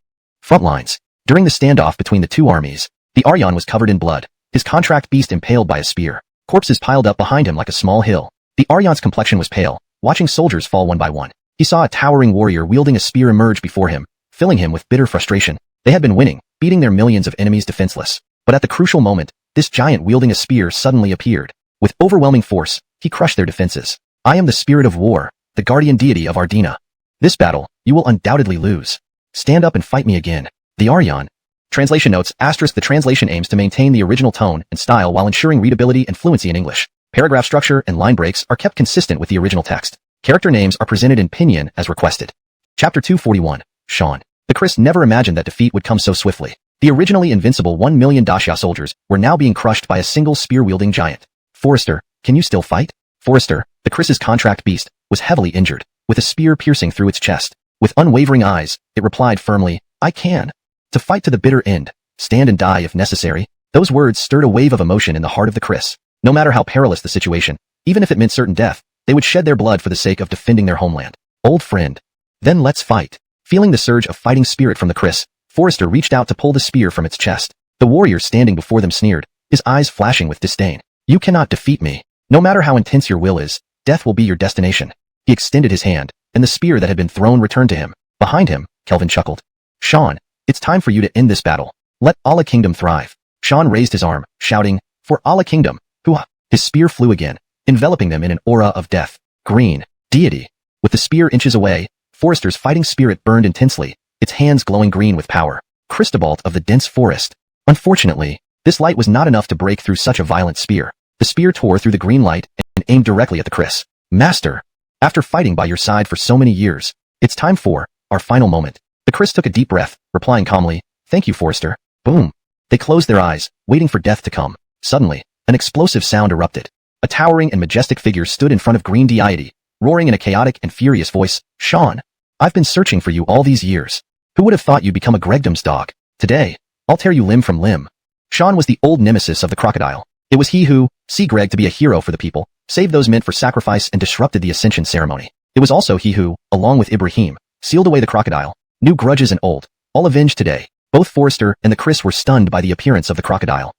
S1: Frontlines. During the standoff between the two armies, the Aryan was covered in blood, his contract beast impaled by a spear. Corpses piled up behind him like a small hill. The Aryan's complexion was pale, watching soldiers fall one by one. He saw a towering warrior wielding a spear emerge before him, filling him with bitter frustration. They had been winning, beating their millions of enemies defenseless. But at the crucial moment, this giant wielding a spear suddenly appeared. With overwhelming force, he crushed their defenses. I am the spirit of war, the guardian deity of Ardina. This battle, you will undoubtedly lose. Stand up and fight me again. The Aryan. Translation notes, *, the translation aims to maintain the original tone and style while ensuring readability and fluency in English. Paragraph structure and line breaks are kept consistent with the original text. Character names are presented in pinyin as requested. Chapter 241, Sean. The Chris never imagined that defeat would come so swiftly. The originally invincible 1 million Dacia soldiers were now being crushed by a single spear-wielding giant. Forrester, can you still fight? Forrester, the Chris's contract beast, was heavily injured, with a spear piercing through its chest. With unwavering eyes, it replied firmly, I can. To fight to the bitter end, stand and die if necessary. Those words stirred a wave of emotion in the heart of the Chris. No matter how perilous the situation, even if it meant certain death, they would shed their blood for the sake of defending their homeland. Old friend. Then let's fight. Feeling the surge of fighting spirit from the Chris, Forrester reached out to pull the spear from its chest. The warrior standing before them sneered, his eyes flashing with disdain. You cannot defeat me. No matter how intense your will is, death will be your destination. He extended his hand, and the spear that had been thrown returned to him. Behind him, Kelvin chuckled. Sean, it's time for you to end this battle. Let Allah Kingdom thrive. Sean raised his arm, shouting, for Allah Kingdom. Hoo-ha! His spear flew again, enveloping them in an aura of death. Green. Deity. With the spear inches away, Forrester's fighting spirit burned intensely, its hands glowing green with power. Crystobalt of the dense forest. Unfortunately, this light was not enough to break through such a violent spear. The spear tore through the green light and aimed directly at the Chris. Master. After fighting by your side for so many years, it's time for our final moment. The Chris took a deep breath, replying calmly, thank you, Forrester. Boom. They closed their eyes, waiting for death to come. Suddenly, an explosive sound erupted. A towering and majestic figure stood in front of Green Deity, roaring in a chaotic and furious voice, Sean, I've been searching for you all these years. Who would have thought you'd become a Gregdom's dog? Today, I'll tear you limb from limb. Sean was the old nemesis of the crocodile. It was he who, see Greg to be a hero for the people, saved those meant for sacrifice and disrupted the ascension ceremony. It was also he who, along with Ibrahim, sealed away the crocodile. New grudges and old, all avenged today. Both Forrester and the Chris were stunned by the appearance of the crocodile.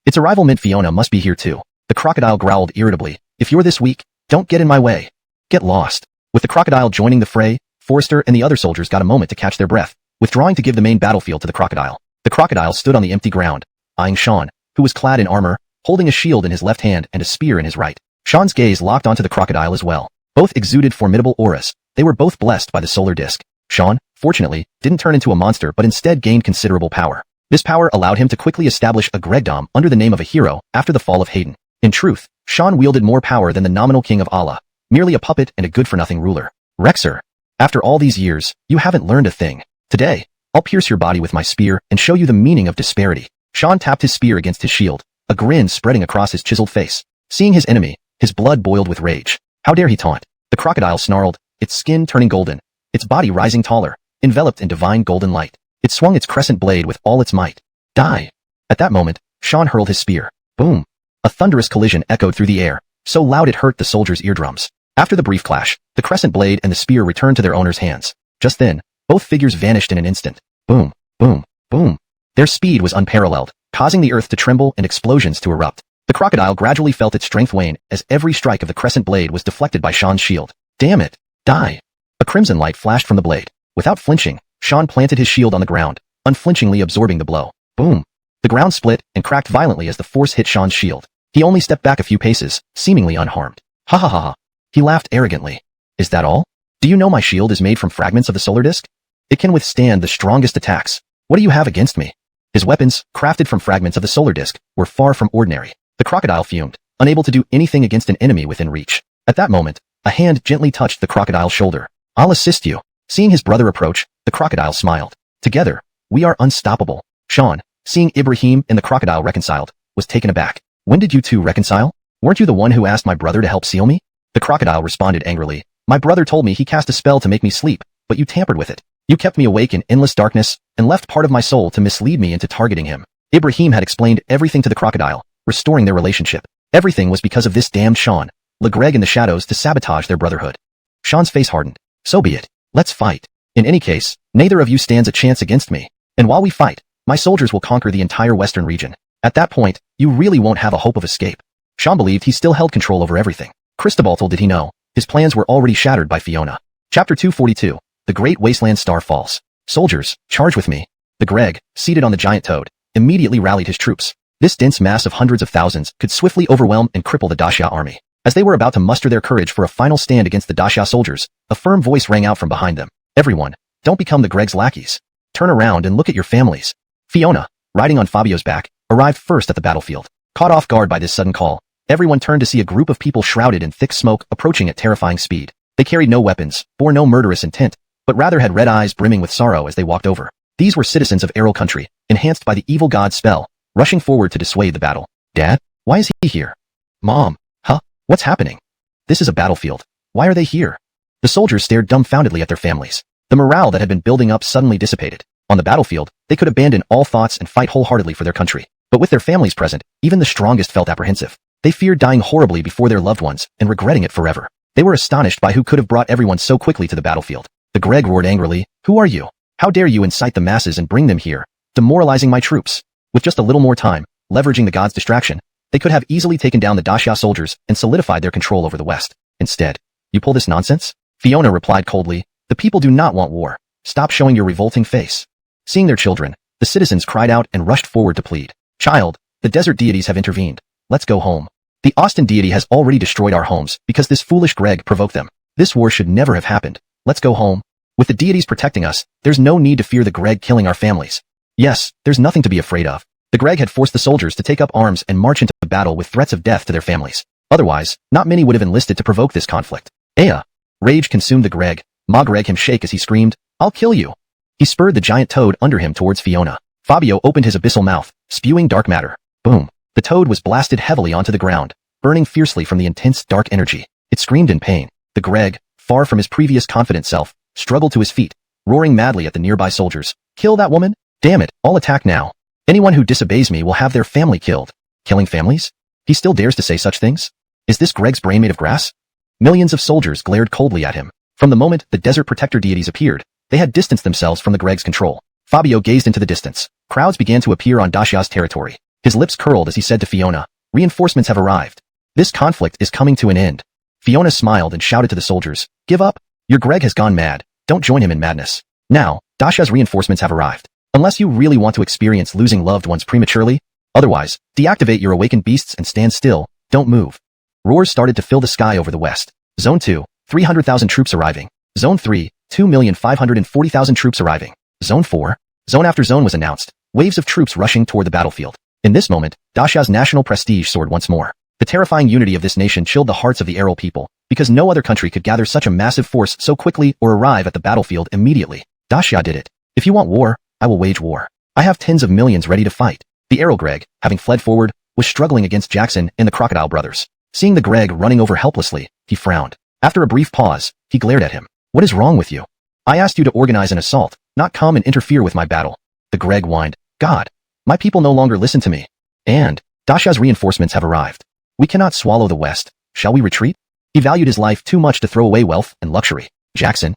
S1: Its arrival meant Fiona must be here too. The crocodile growled irritably, if you're this weak, don't get in my way. Get lost. With the crocodile joining the fray, Forrester and the other soldiers got a moment to catch their breath, withdrawing to give the main battlefield to the crocodile. The crocodile stood on the empty ground, eyeing Sean, who was clad in armor, holding a shield in his left hand and a spear in his right. Sean's gaze locked onto the crocodile as well. Both exuded formidable auras. They were both blessed by the solar disk. Sean, fortunately, didn't turn into a monster but instead gained considerable power. This power allowed him to quickly establish a Gregdom under the name of a hero after the fall of Hayden. In truth, Sean wielded more power than the nominal king of Allah, merely a puppet and a good-for-nothing ruler. Rexer, after all these years, you haven't learned a thing. Today, I'll pierce your body with my spear and show you the meaning of disparity. Sean tapped his spear against his shield, a grin spreading across his chiseled face. Seeing his enemy, his blood boiled with rage. How dare he taunt? The crocodile snarled, its skin turning golden, its body rising taller, enveloped in divine golden light. It swung its crescent blade with all its might. Die! At that moment, Sean hurled his spear. Boom! A thunderous collision echoed through the air, so loud it hurt the soldiers' eardrums. After the brief clash, the crescent blade and the spear returned to their owner's hands. Just then, both figures vanished in an instant. Boom! Boom! Boom! Their speed was unparalleled, causing the earth to tremble and explosions to erupt. The crocodile gradually felt its strength wane as every strike of the crescent blade was deflected by Sean's shield. Damn it! Die! A crimson light flashed from the blade. Without flinching, Sean planted his shield on the ground, unflinchingly absorbing the blow. Boom! The ground split and cracked violently as the force hit Sean's shield. He only stepped back a few paces, seemingly unharmed. Ha ha ha ha. He laughed arrogantly. Is that all? Do you know my shield is made from fragments of the solar disk? It can withstand the strongest attacks. What do you have against me? His weapons, crafted from fragments of the solar disk, were far from ordinary. The crocodile fumed, unable to do anything against an enemy within reach. At that moment, a hand gently touched the crocodile's shoulder. I'll assist you. Seeing his brother approach, the crocodile smiled. Together, we are unstoppable. Sean, seeing Ibrahim and the crocodile reconciled, was taken aback. When did you two reconcile? Weren't you the one who asked my brother to help seal me? The crocodile responded angrily. My brother told me he cast a spell to make me sleep, but you tampered with it. You kept me awake in endless darkness, and left part of my soul to mislead me into targeting him. Ibrahim had explained everything to the crocodile, restoring their relationship. Everything was because of this damned Sean, LeGreg in the shadows to sabotage their brotherhood. Sean's face hardened. So be it. Let's fight. In any case, neither of you stands a chance against me. And while we fight, my soldiers will conquer the entire western region. At that point, you really won't have a hope of escape. Sean believed he still held control over everything. Cristobal did he know, his plans were already shattered by Fiona. Chapter 242. The Great Wasteland Star Falls. Soldiers, charge with me. The Greg, seated on the giant toad, immediately rallied his troops. This dense mass of hundreds of thousands could swiftly overwhelm and cripple the Daxia army. As they were about to muster their courage for a final stand against the Daxia soldiers, a firm voice rang out from behind them. Everyone, don't become the Greg's lackeys. Turn around and look at your families. Fiona, riding on Fabio's back, arrived first at the battlefield. Caught off guard by this sudden call, everyone turned to see a group of people shrouded in thick smoke approaching at terrifying speed. They carried no weapons, bore no murderous intent, but rather had red eyes brimming with sorrow as they walked over. These were citizens of Errol country, enhanced by the evil god's spell, rushing forward to dissuade the battle. Dad? Why is he here? Mom? Huh? What's happening? This is a battlefield. Why are they here? The soldiers stared dumbfoundedly at their families. The morale that had been building up suddenly dissipated. On the battlefield, they could abandon all thoughts and fight wholeheartedly for their country. But with their families present, even the strongest felt apprehensive. They feared dying horribly before their loved ones and regretting it forever. They were astonished by who could have brought everyone so quickly to the battlefield. The Greg roared angrily, Who are you? How dare you incite the masses and bring them here, demoralizing my troops? With just a little more time, leveraging the god's distraction, they could have easily taken down the Daxia soldiers and solidified their control over the West. Instead, you pull this nonsense? Fiona replied coldly, The people do not want war. Stop showing your revolting face. Seeing their children, the citizens cried out and rushed forward to plead. Child, the desert deities have intervened. Let's go home. The Austin deity has already destroyed our homes because this foolish Greg provoked them. This war should never have happened. Let's go home. With the deities protecting us, there's no need to fear the Greg killing our families. Yes, there's nothing to be afraid of. The Greg had forced the soldiers to take up arms and march into battle with threats of death to their families. Otherwise, not many would have enlisted to provoke this conflict. Aya! Rage consumed the Greg. Ma Greg him shake as he screamed, I'll kill you. He spurred the giant toad under him towards Fiona. Fabio opened his abyssal mouth, spewing dark matter. Boom. The toad was blasted heavily onto the ground, burning fiercely from the intense dark energy. It screamed in pain. The Greg, far from his previous confident self, struggled to his feet, roaring madly at the nearby soldiers. Kill that woman? Damn it, I'll attack now. Anyone who disobeys me will have their family killed. Killing families? He still dares to say such things? Is this Greg's brain made of grass? Millions of soldiers glared coldly at him. From the moment the desert protector deities appeared, they had distanced themselves from the Greg's control. Fabio gazed into the distance. Crowds began to appear on Daxia's territory. His lips curled as he said to Fiona, Reinforcements have arrived. This conflict is coming to an end. Fiona smiled and shouted to the soldiers, Give up. Your Greg has gone mad. Don't join him in madness. Now, Daxia's reinforcements have arrived. Unless you really want to experience losing loved ones prematurely, otherwise, deactivate your awakened beasts and stand still, don't move. Roars started to fill the sky over the west. Zone 2, 300,000 troops arriving. Zone 3, 2,540,000 troops arriving. Zone 4, zone after zone was announced, waves of troops rushing toward the battlefield. In this moment, Daxia's national prestige soared once more. The terrifying unity of this nation chilled the hearts of the Errol people, because no other country could gather such a massive force so quickly or arrive at the battlefield immediately. Daxia did it. If you want war, I will wage war. I have tens of millions ready to fight. The Errol Greg, having fled forward, was struggling against Jackson and the Crocodile brothers. Seeing the Greg running over helplessly, he frowned. After a brief pause, he glared at him. What is wrong with you? I asked you to organize an assault, not come and interfere with my battle. The Greg whined. God, my people no longer listen to me. And Daxia's reinforcements have arrived. We cannot swallow the West. Shall we retreat? He valued his life too much to throw away wealth and luxury. Jackson.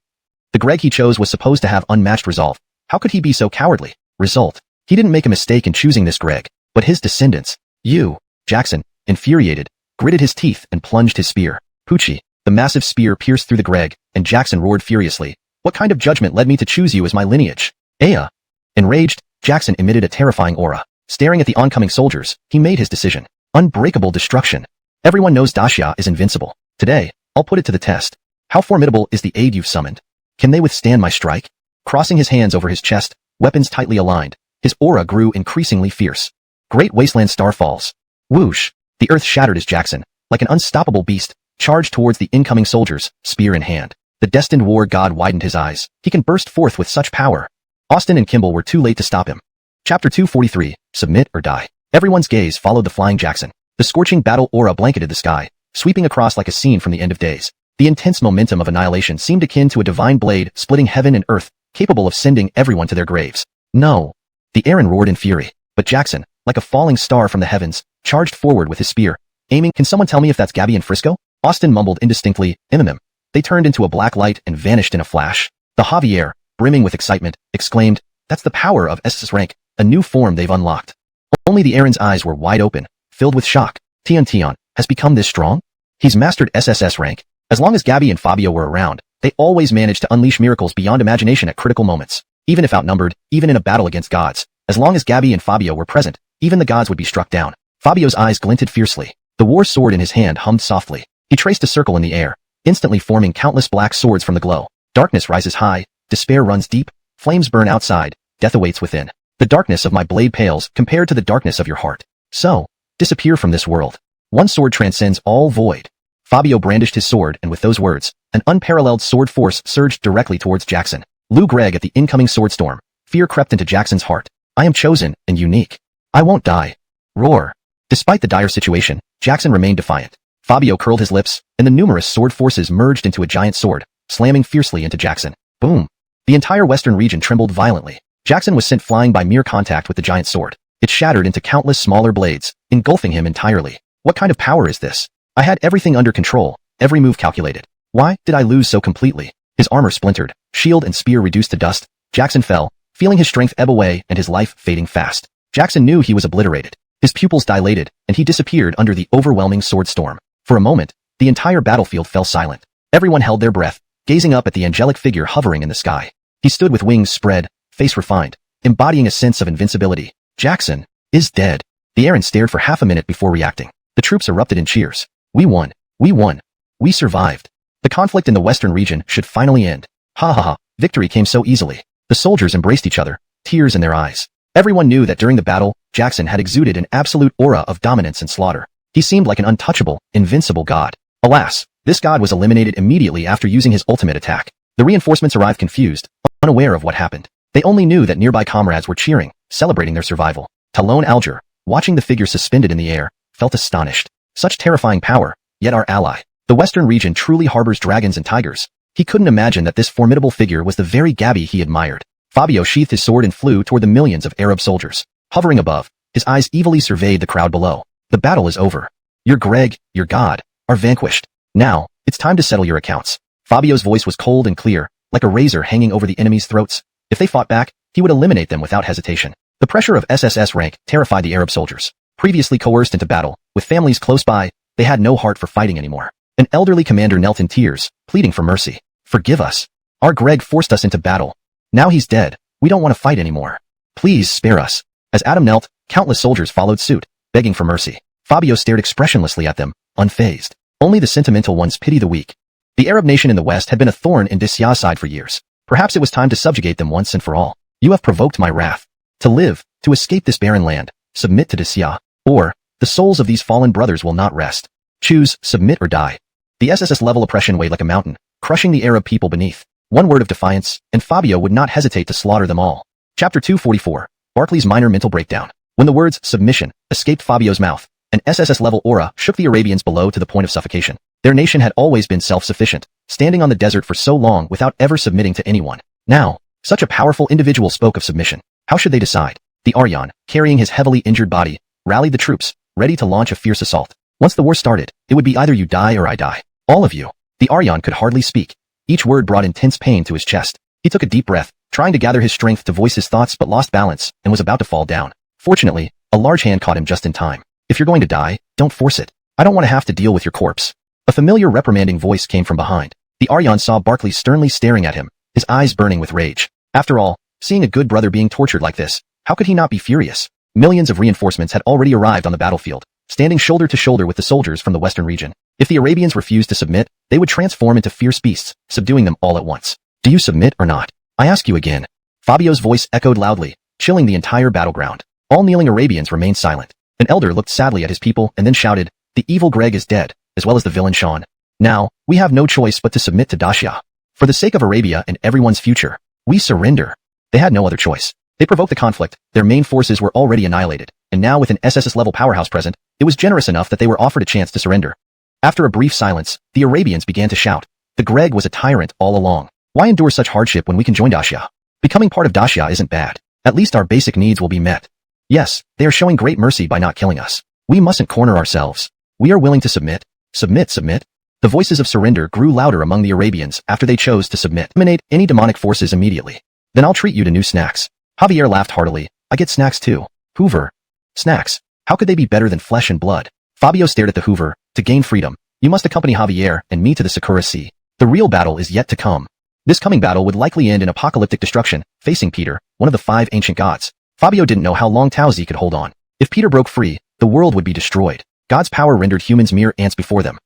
S1: The Greg he chose was supposed to have unmatched resolve. How could he be so cowardly? Result. He didn't make a mistake in choosing this Greg, but his descendants. You. Jackson, infuriated, gritted his teeth and plunged his spear. Poochie. The massive spear pierced through the Greg, and Jackson roared furiously. What kind of judgment led me to choose you as my lineage? Aya. Enraged, Jackson emitted a terrifying aura. Staring at the oncoming soldiers, he made his decision. Unbreakable destruction. Everyone knows Daxia is invincible. Today, I'll put it to the test. How formidable is the aid you've summoned? Can they withstand my strike? Crossing his hands over his chest, weapons tightly aligned, his aura grew increasingly fierce. Great wasteland star falls. Whoosh! The earth shattered as Jackson, like an unstoppable beast, charged towards the incoming soldiers, spear in hand. The destined war god widened his eyes. He can burst forth with such power. Austin and Kimball were too late to stop him. Chapter 243, Submit or Die. Everyone's gaze followed the flying Jackson. The scorching battle aura blanketed the sky, sweeping across like a scene from the end of days. The intense momentum of annihilation seemed akin to a divine blade splitting heaven and earth, capable of sending everyone to their graves. No! The Aaron roared in fury, but Jackson, like a falling star from the heavens, charged forward with his spear, aiming. Can someone tell me if that's Gabby and Frisco? Austin mumbled indistinctly, "Mm." They turned into a black light and vanished in a flash. The Javier, brimming with excitement, exclaimed, "That's the power of SS rank, a new form they've unlocked." Only the Aaron's eyes were wide open, filled with shock. Tion has become this strong? He's mastered SSS rank. As long as Gabby and Fabio were around, they always managed to unleash miracles beyond imagination at critical moments. Even if outnumbered, even in a battle against gods, as long as Gabby and Fabio were present, even the gods would be struck down. Fabio's eyes glinted fiercely. The war sword in his hand hummed softly. He traced a circle in the air, instantly forming countless black swords from the glow. Darkness rises high, despair runs deep, flames burn outside, death awaits within. The darkness of my blade pales compared to the darkness of your heart. So, disappear from this world. One sword transcends all void. Fabio brandished his sword, and with those words, an unparalleled sword force surged directly towards Jackson. Lou Gregg at the incoming sword storm. Fear crept into Jackson's heart. I am chosen and unique. I won't die. Roar. Despite the dire situation, Jackson remained defiant. Fabio curled his lips, and the numerous sword forces merged into a giant sword, slamming fiercely into Jackson. Boom. The entire western region trembled violently. Jackson was sent flying by mere contact with the giant sword. It shattered into countless smaller blades, engulfing him entirely. What kind of power is this? I had everything under control, every move calculated. Why did I lose so completely? His armor splintered, shield and spear reduced to dust. Jackson fell, feeling his strength ebb away and his life fading fast. Jackson knew he was obliterated. His pupils dilated, and he disappeared under the overwhelming sword storm. For a moment, the entire battlefield fell silent. Everyone held their breath, gazing up at the angelic figure hovering in the sky. He stood with wings spread, face refined, embodying a sense of invincibility. Jackson is dead. The Aaron stared for half a minute before reacting. The troops erupted in cheers. We won. We won. We survived. The conflict in the western region should finally end. Ha ha ha. Victory came so easily. The soldiers embraced each other, tears in their eyes. Everyone knew that during the battle, Jackson had exuded an absolute aura of dominance and slaughter. He seemed like an untouchable, invincible god. Alas, this god was eliminated immediately after using his ultimate attack. The reinforcements arrived confused, unaware of what happened. They only knew that nearby comrades were cheering, celebrating their survival. Talon Alger, watching the figure suspended in the air, felt astonished. Such terrifying power, yet our ally. The western region truly harbors dragons and tigers. He couldn't imagine that this formidable figure was the very Gabby he admired. Fabio sheathed his sword and flew toward the millions of Arab soldiers. Hovering above, his eyes evilly surveyed the crowd below. The battle is over. Your Greg, your god, are vanquished. Now, it's time to settle your accounts. Fabio's voice was cold and clear, like a razor hanging over the enemy's throats. If they fought back, he would eliminate them without hesitation. The pressure of SSS rank terrified the Arab soldiers. Previously coerced into battle, with families close by, they had no heart for fighting anymore. An elderly commander knelt in tears, pleading for mercy. Forgive us. Our Greg forced us into battle. Now he's dead. We don't want to fight anymore. Please spare us. As Adam knelt, countless soldiers followed suit, begging for mercy. Fabio stared expressionlessly at them, unfazed. Only the sentimental ones pity the weak. The Arab nation in the West had been a thorn in Disya's side for years. Perhaps it was time to subjugate them once and for all. You have provoked my wrath. To live, to escape this barren land, submit to Disya, or, the souls of these fallen brothers will not rest. Choose, submit or die. The SSS-level oppression weighed like a mountain, crushing the Arab people beneath. One word of defiance, and Fabio would not hesitate to slaughter them all. Chapter 244, Barclay's minor mental breakdown. When the words, submission, escaped Fabio's mouth, an SSS-level aura shook the Arabians below to the point of suffocation. Their nation had always been self-sufficient, standing on the desert for so long without ever submitting to anyone. Now, such a powerful individual spoke of submission. How should they decide? The Aryan, carrying his heavily injured body, rallied the troops, ready to launch a fierce assault. Once the war started, it would be either you die or I die. All of you. The Aryan could hardly speak. Each word brought intense pain to his chest. He took a deep breath, trying to gather his strength to voice his thoughts but lost balance and was about to fall down. Fortunately, a large hand caught him just in time. If you're going to die, don't force it. I don't want to have to deal with your corpse. A familiar reprimanding voice came from behind. The Aryan saw Barclay sternly staring at him, his eyes burning with rage. After all, seeing a good brother being tortured like this, how could he not be furious? Millions of reinforcements had already arrived on the battlefield, standing shoulder to shoulder with the soldiers from the western region. If the Arabians refused to submit, they would transform into fierce beasts, subduing them all at once. Do you submit or not? I ask you again. Fabio's voice echoed loudly, chilling the entire battleground. All kneeling Arabians remained silent. An elder looked sadly at his people and then shouted, "The evil Greg is dead, as well as the villain Sean. Now, we have no choice but to submit to Dacia. For the sake of Arabia and everyone's future, we surrender." They had no other choice. They provoked the conflict, their main forces were already annihilated, and now with an SSS-level powerhouse present, it was generous enough that they were offered a chance to surrender. After a brief silence, the Arabians began to shout, "The Greg was a tyrant all along. Why endure such hardship when we can join Dacia? Becoming part of Dacia isn't bad. At least our basic needs will be met. Yes, they are showing great mercy by not killing us. We mustn't corner ourselves. We are willing to submit. Submit, submit." The voices of surrender grew louder among the Arabians after they chose to submit. Eliminate any demonic forces immediately. Then I'll treat you to new snacks. Javier laughed heartily. I get snacks too. Hoover. Snacks. How could they be better than flesh and blood? Fabio stared at the Hoover. To gain freedom, you must accompany Javier and me to the Sakura Sea. The real battle is yet to come. This coming battle would likely end in apocalyptic destruction, facing Peter, one of the 5 ancient gods. Fabio didn't know how long Tao Z could hold on. If Peter broke free, the world would be destroyed. God's power rendered humans mere ants before them.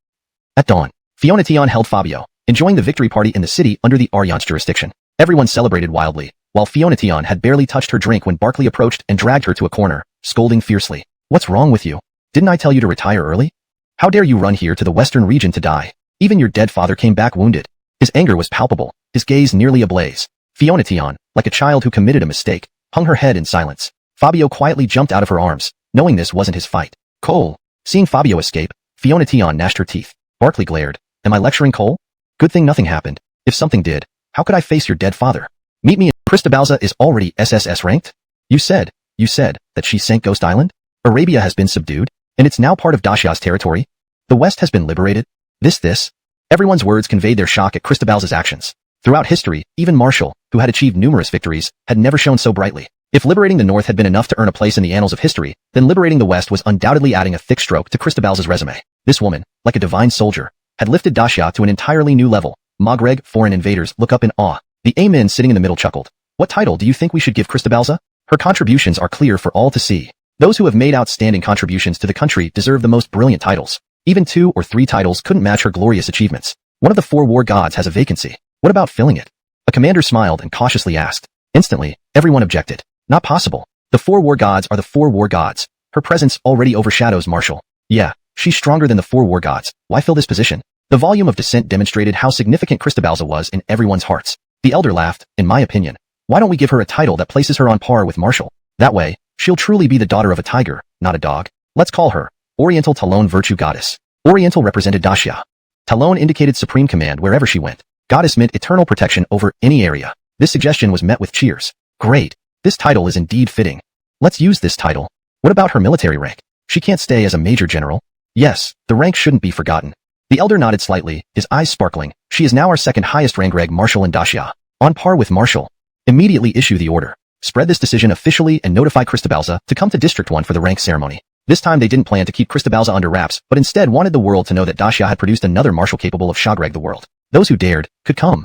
S1: At dawn, Fiona Tion held Fabio, enjoying the victory party in the city under the Aryans' jurisdiction. Everyone celebrated wildly, while Fiona Tion had barely touched her drink when Barkley approached and dragged her to a corner, scolding fiercely. "What's wrong with you? Didn't I tell you to retire early? How dare you run here to the western region to die? Even your dead father came back wounded." His anger was palpable, his gaze nearly ablaze. Fiona Tion, like a child who committed a mistake, hung her head in silence. Fabio quietly jumped out of her arms, knowing this wasn't his fight. "Cole." Seeing Fabio escape, Fiona Tion gnashed her teeth. Barkley glared. "Am I lecturing Cole? Good thing nothing happened. If something did, how could I face your dead father? Meet me in Cristobalza is already SSS ranked? You said that she sank Ghost Island? Arabia has been subdued, and it's now part of Dacia's territory? The West has been liberated? This? Everyone's words conveyed their shock at Cristobalza's actions. Throughout history, even Marshall, who had achieved numerous victories, had never shone so brightly. If liberating the North had been enough to earn a place in the annals of history, then liberating the West was undoubtedly adding a thick stroke to Cristobalza's resume. This woman, like a divine soldier, had lifted Dacia to an entirely new level. Magreg, foreign invaders, look up in awe. The Amen sitting in the middle chuckled. What title do you think we should give Cristobalza? Her contributions are clear for all to see. Those who have made outstanding contributions to the country deserve the most brilliant titles. Even 2 or 3 titles couldn't match her glorious achievements. One of the 4 war gods has a vacancy. What about filling it? A commander smiled and cautiously asked. Instantly, everyone objected. Not possible. The 4 war gods are the 4 war gods. Her presence already overshadows Marshall. Yeah, she's stronger than the 4 war gods. Why fill this position? The volume of dissent demonstrated how significant Cristobalza was in everyone's hearts. The elder laughed. In my opinion, why don't we give her a title that places her on par with Marshall? That way, she'll truly be the daughter of a tiger, not a dog. Let's call her Oriental Talon Virtue Goddess. Oriental represented Dacia. Talon indicated supreme command wherever she went. Goddess meant eternal protection over any area. This suggestion was met with cheers. Great. This title is indeed fitting. Let's use this title. What about her military rank? She can't stay as a major general. Yes, the rank shouldn't be forgotten. The elder nodded slightly, his eyes sparkling. She is now our second highest rank Marshal in Dacia. On par with Marshall. Immediately issue the order. Spread this decision officially and notify Cristobalza to come to District 1 for the rank ceremony. This time they didn't plan to keep Cristobalza under wraps, but instead wanted the world to know that Dacia had produced another marshal capable of shagreg the world. Those who dared, could come.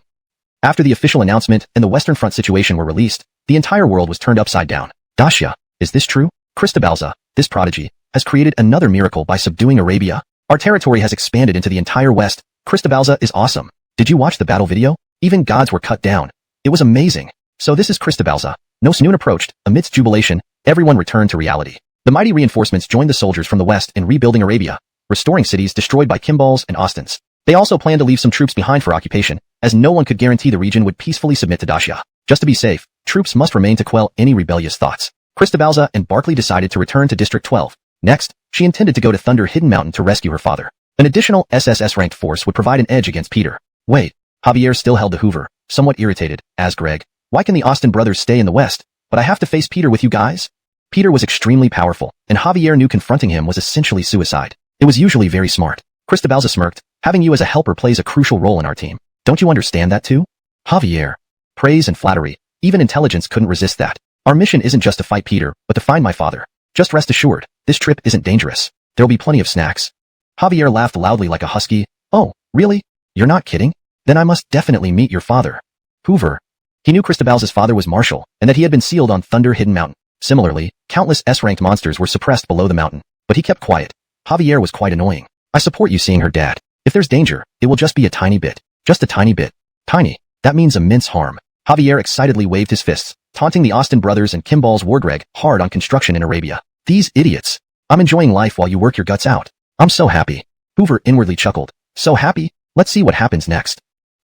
S1: After the official announcement and the Western Front situation were released, the entire world was turned upside down. Dacia, is this true? Cristobalza, this prodigy, has created another miracle by subduing Arabia. Our territory has expanded into the entire West. Cristobalza is awesome. Did you watch the battle video? Even gods were cut down. It was amazing. So this is Cristobalza. No Snoon approached. Amidst jubilation, everyone returned to reality. The mighty reinforcements joined the soldiers from the West in rebuilding Arabia, restoring cities destroyed by Kimballs and Austins. They also planned to leave some troops behind for occupation, as no one could guarantee the region would peacefully submit to Dacia. Just to be safe, troops must remain to quell any rebellious thoughts. Cristobalza and Barkley decided to return to District 12. Next, she intended to go to Thunder Hidden Mountain to rescue her father. An additional SSS-ranked force would provide an edge against Peter. Wait, Javier still held the Hoover, somewhat irritated, as Greg. Why can the Austin brothers stay in the West, but I have to face Peter with you guys? Peter was extremely powerful, and Javier knew confronting him was essentially suicide. It was usually very smart. Cristobalza smirked. Having you as a helper plays a crucial role in our team. Don't you understand that too? Javier. Praise and flattery. Even intelligence couldn't resist that. Our mission isn't just to fight Peter, but to find my father. Just rest assured, this trip isn't dangerous. There'll be plenty of snacks. Javier laughed loudly like a husky. Oh, really? You're not kidding? Then I must definitely meet your father. Hoover. He knew Cristobal's father was Marshal, and that he had been sealed on Thunder Hidden Mountain. Similarly, countless S-ranked monsters were suppressed below the mountain, but he kept quiet. Javier was quite annoying. I support you seeing her dad. If there's danger, it will just be a tiny bit. Just a tiny bit. Tiny. That means immense harm. Javier excitedly waved his fists, taunting the Austin brothers and Kimbal's wargreg hard on construction in Arabia. These idiots. I'm enjoying life while you work your guts out. I'm so happy. Hoover inwardly chuckled. So happy? Let's see what happens next.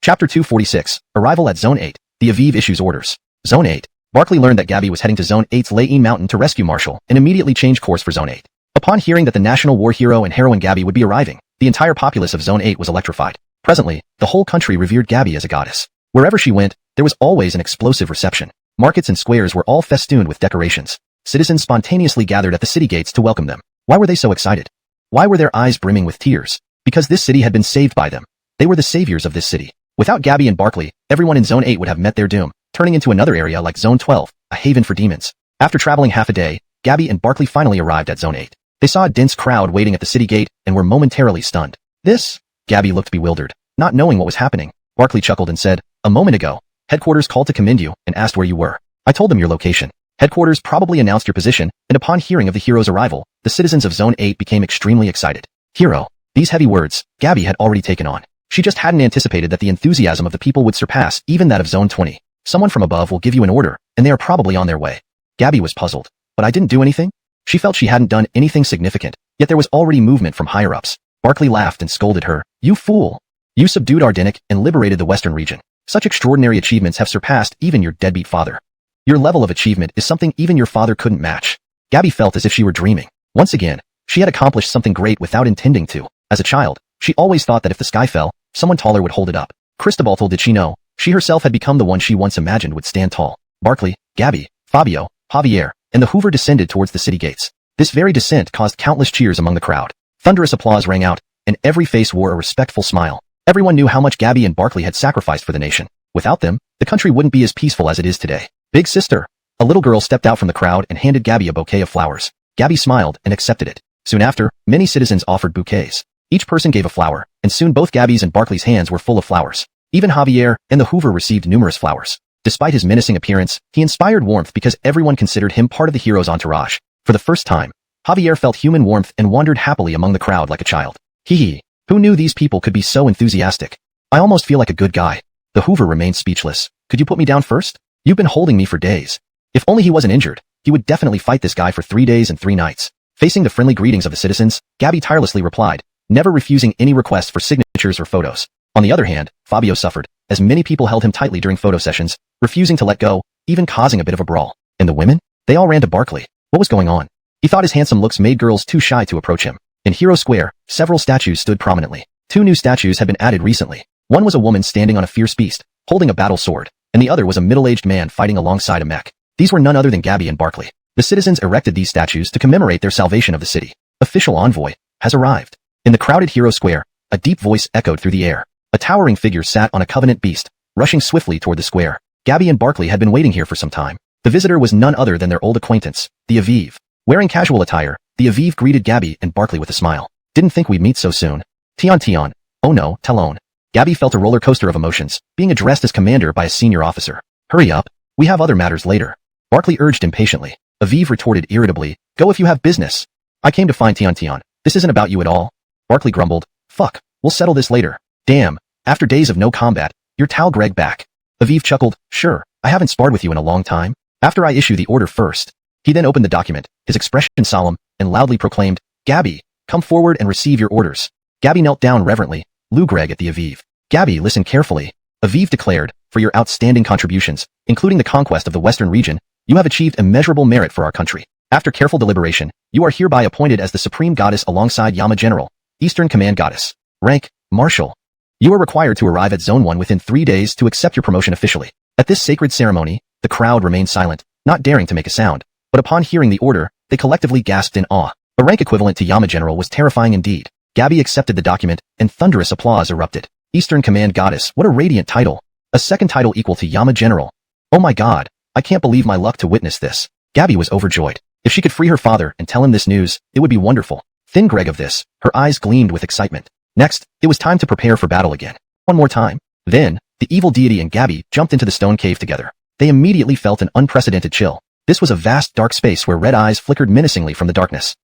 S1: Chapter 246. Arrival at Zone 8. The Aviv issues orders. Zone 8. Barkley learned that Gabby was heading to Zone 8's Layeen Mountain to rescue Marshall and immediately changed course for Zone 8. Upon hearing that the national war hero and heroine Gabby would be arriving, the entire populace of Zone 8 was electrified. Presently, the whole country revered Gabby as a goddess. Wherever she went, there was always an explosive reception. Markets and squares were all festooned with decorations. Citizens spontaneously gathered at the city gates to welcome them. Why were they so excited? Why were their eyes brimming with tears? Because this city had been saved by them. They were the saviors of this city. Without Gabby and Barkley, everyone in Zone 8 would have met their doom, turning into another area like Zone 12, a haven for demons. After traveling half a day, Gabby and Barkley finally arrived at Zone 8. They saw a dense crowd waiting at the city gate and were momentarily stunned. This? Gabby looked bewildered, not knowing what was happening. Barkley chuckled and said, "A moment ago, headquarters called to commend you and asked where you were. I told them your location. Headquarters probably announced your position, and upon hearing of the hero's arrival, the citizens of Zone 8 became extremely excited." Hero. These heavy words, Gabby had already taken on. She just hadn't anticipated that the enthusiasm of the people would surpass even that of Zone 20. Someone from above will give you an order, and they are probably on their way. Gabby was puzzled. But I didn't do anything? She felt she hadn't done anything significant, yet there was already movement from higher-ups. Barkley laughed and scolded her. "You fool! You subdued Ardennic and liberated the western region. Such extraordinary achievements have surpassed even your deadbeat father. Your level of achievement is something even your father couldn't match." Gabby felt as if she were dreaming. Once again, she had accomplished something great without intending to. As a child, she always thought that if the sky fell, someone taller would hold it up. Cristobal told did she know, she herself had become the one she once imagined would stand tall. Barkley, Gabby, Fabio, Javier, and the Hoover descended towards the city gates. This very descent caused countless cheers among the crowd. Thunderous applause rang out, and every face wore a respectful smile. Everyone knew how much Gabby and Barkley had sacrificed for the nation. Without them, the country wouldn't be as peaceful as it is today. "Big sister." A little girl stepped out from the crowd and handed Gabby a bouquet of flowers. Gabby smiled and accepted it. Soon after, many citizens offered bouquets. Each person gave a flower, and soon both Gabby's and Barkley's hands were full of flowers. Even Javier and the Hoover received numerous flowers. Despite his menacing appearance, he inspired warmth because everyone considered him part of the hero's entourage. For the first time, Javier felt human warmth and wandered happily among the crowd like a child. Hee. Who knew these people could be so enthusiastic? I almost feel like a good guy. The Hoover remained speechless. "Could you put me down first? You've been holding me for days." If only he wasn't injured, he would definitely fight this guy for 3 days and 3 nights. Facing the friendly greetings of the citizens, Gabby tirelessly replied, never refusing any requests for signatures or photos. On the other hand, Fabio suffered, as many people held him tightly during photo sessions, refusing to let go, even causing a bit of a brawl. And the women? They all ran to Barkley. What was going on? He thought his handsome looks made girls too shy to approach him. In Hero Square, several statues stood prominently. 2 new statues had been added recently. One was a woman standing on a fierce beast, holding a battle sword, and the other was a middle-aged man fighting alongside a mech. These were none other than Gabby and Barkley. The citizens erected these statues to commemorate their salvation of the city. Official envoy has arrived. In the crowded Hero Square, a deep voice echoed through the air. A towering figure sat on a covenant beast, rushing swiftly toward the square. Gabby and Barkley had been waiting here for some time. The visitor was none other than their old acquaintance, the Aviv. Wearing casual attire, the Aviv greeted Gabby and Barkley with a smile. "Didn't think we'd meet so soon." Tion. "Oh no, Talon." Gabby felt a roller coaster of emotions, being addressed as commander by a senior officer. "Hurry up. We have other matters later." Barkley urged impatiently. Aviv retorted irritably, "Go if you have business." "I came to find Tion. This isn't about you at all." Barkley grumbled, "Fuck, we'll settle this later." "Damn, after days of no combat, you're Tal Greg back." Aviv chuckled, "Sure, I haven't sparred with you in a long time. After I issue the order first." He then opened the document, his expression solemn, and loudly proclaimed, "Gabby, come forward and receive your orders." Gabby knelt down reverently, Lou Greg at the Aviv. Gabby listened carefully. Aviv declared, "For your outstanding contributions, including the conquest of the Western region, you have achieved immeasurable merit for our country. After careful deliberation, you are hereby appointed as the Supreme Goddess alongside Yama General, Eastern Command Goddess. Rank, Marshal. You are required to arrive at Zone 1 within 3 days to accept your promotion officially." At this sacred ceremony, the crowd remained silent, not daring to make a sound, but upon hearing the order, they collectively gasped in awe. A rank equivalent to Yama General was terrifying indeed. Gabby accepted the document, and thunderous applause erupted. Eastern Command Goddess, what a radiant title. A second title equal to Yama General. Oh my god, I can't believe my luck to witness this. Gabby was overjoyed. If she could free her father and tell him this news, it would be wonderful. Thin Greg of this, her eyes gleamed with excitement. Next, it was time to prepare for battle again. One more time. Then, The evil deity and Gabby jumped into the stone cave together. They immediately felt an unprecedented chill. This was a vast dark space where red eyes flickered menacingly from the darkness.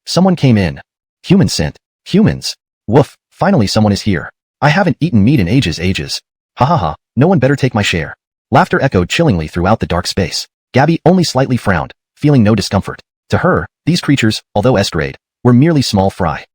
S1: Someone came in. Human scent. Humans. Woof, finally someone is here. I haven't eaten meat in ages. Ha ha ha, no one better take my share. Laughter echoed chillingly throughout the dark space. Gabby only slightly frowned, feeling no discomfort. To her, these creatures, although S-grade, were merely small fry.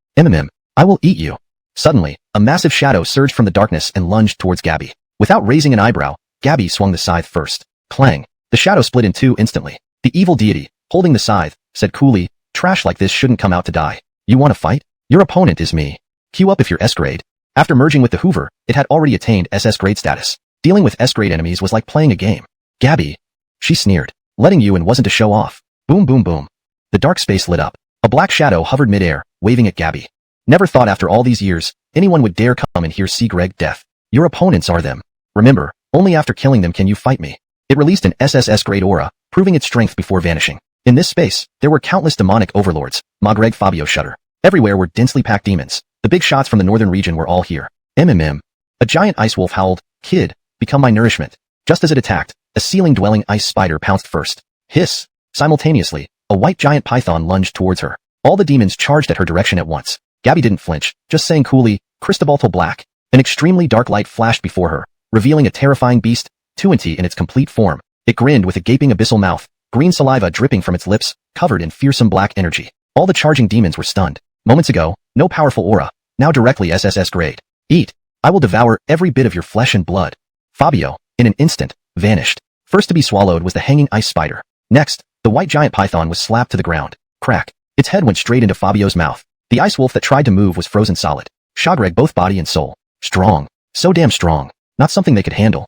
S1: I will eat you. Suddenly, a massive shadow surged from the darkness and lunged towards Gabby. Without raising an eyebrow, Gabby swung the scythe first. Clang. The shadow split in two instantly. The evil deity, holding the scythe, said coolly, trash like this shouldn't come out to die. You want to fight? Your opponent is me. Queue up if you're S-grade. After merging with the Hoover, it had already attained SS-grade status. Dealing with S-grade enemies was like playing a game. Gabby. She sneered. Letting you in wasn't to show off. Boom boom boom. The dark space lit up. A black shadow hovered midair, waving at Gabby. Never thought after all these years, anyone would dare come and hear see Greg death. Your opponents are them. Remember, only after killing them can you fight me. It released an SSS-grade aura, proving its strength before vanishing. In this space, there were countless demonic overlords. Greg Fabio shudder. Everywhere were densely packed demons. The big shots from the northern region were all here. A giant ice wolf howled, kid, become my nourishment. Just as it attacked, a ceiling-dwelling ice spider pounced first. Hiss. Simultaneously, a white giant python lunged towards her. All the demons charged at her direction at once. Gabby didn't flinch, just saying coolly, Cristobalto black. An extremely dark light flashed before her, revealing a terrifying beast, Tuanti in its complete form. It grinned with a gaping abyssal mouth, green saliva dripping from its lips, covered in fearsome black energy. All the charging demons were stunned. Moments ago, no powerful aura, now directly SSS grade. Eat. I will devour every bit of your flesh and blood. Fabio, in an instant, vanished. First to be swallowed was the hanging ice spider. Next, the white giant python was slapped to the ground. Crack. Its head went straight into Fabio's mouth. The ice wolf that tried to move was frozen solid. Shagreg both body and soul. Strong. So damn strong. Not something they could handle.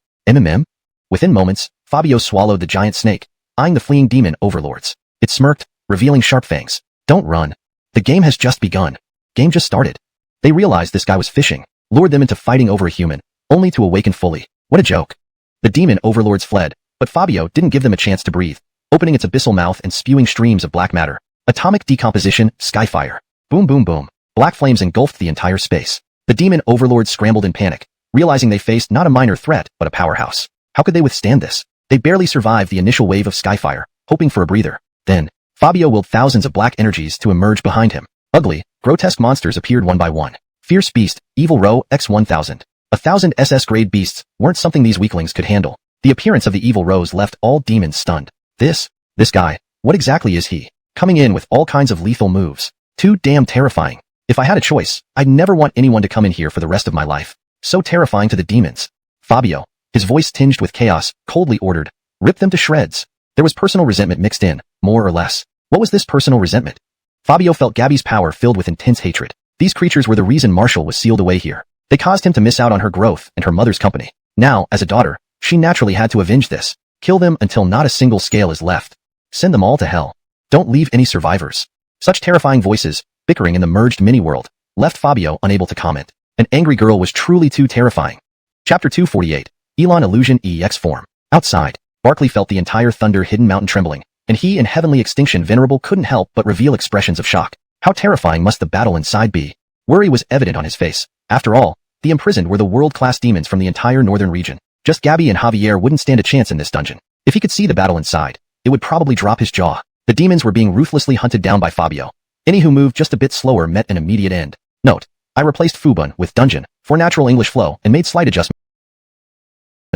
S1: Within moments, Fabio swallowed the giant snake, eyeing the fleeing demon overlords. It smirked, revealing sharp fangs. Don't run. The game has just begun. Game just started. They realized this guy was fishing, lured them into fighting over a human, only to awaken fully. What a joke. The demon overlords fled, but Fabio didn't give them a chance to breathe, opening its abyssal mouth and spewing streams of black matter. Atomic decomposition, skyfire. Boom boom boom. Black flames engulfed the entire space. The demon overlords scrambled in panic, realizing they faced not a minor threat, but a powerhouse. How could they withstand this? They barely survived the initial wave of skyfire, hoping for a breather. Then, Fabio willed thousands of black energies to emerge behind him. Ugly, grotesque monsters appeared one by one. Fierce beast, evil row, X-1000. 1,000 SS-grade beasts weren't something these weaklings could handle. The appearance of the evil rows left all demons stunned. This guy, what exactly is he? Coming in with all kinds of lethal moves. Too damn terrifying. If I had a choice, I'd never want anyone to come in here for the rest of my life. So terrifying to the demons. Fabio, his voice tinged with chaos, coldly ordered, rip them to shreds. There was personal resentment mixed in, more or less. What was this personal resentment? Fabio felt Gabby's power filled with intense hatred. These creatures were the reason Marshall was sealed away here. They caused him to miss out on her growth and her mother's company. Now, as a daughter, she naturally had to avenge this. Kill them until not a single scale is left. Send them all to hell. Don't leave any survivors. Such terrifying voices, bickering in the merged mini-world, left Fabio unable to comment. An angry girl was truly too terrifying. Chapter 248. Elon Illusion EX Form. Outside, Barkley felt the entire thunder-hidden mountain trembling, and he and Heavenly Extinction Venerable couldn't help but reveal expressions of shock. How terrifying must the battle inside be? Worry was evident on his face. After all, the imprisoned were the world-class demons from the entire northern region. Just Gabby and Javier wouldn't stand a chance in this dungeon. If he could see the battle inside, it would probably drop his jaw. The demons were being ruthlessly hunted down by Fabio. Any who moved just a bit slower met an immediate end. Note: I replaced Fubun with dungeon for natural English flow and made slight adjustments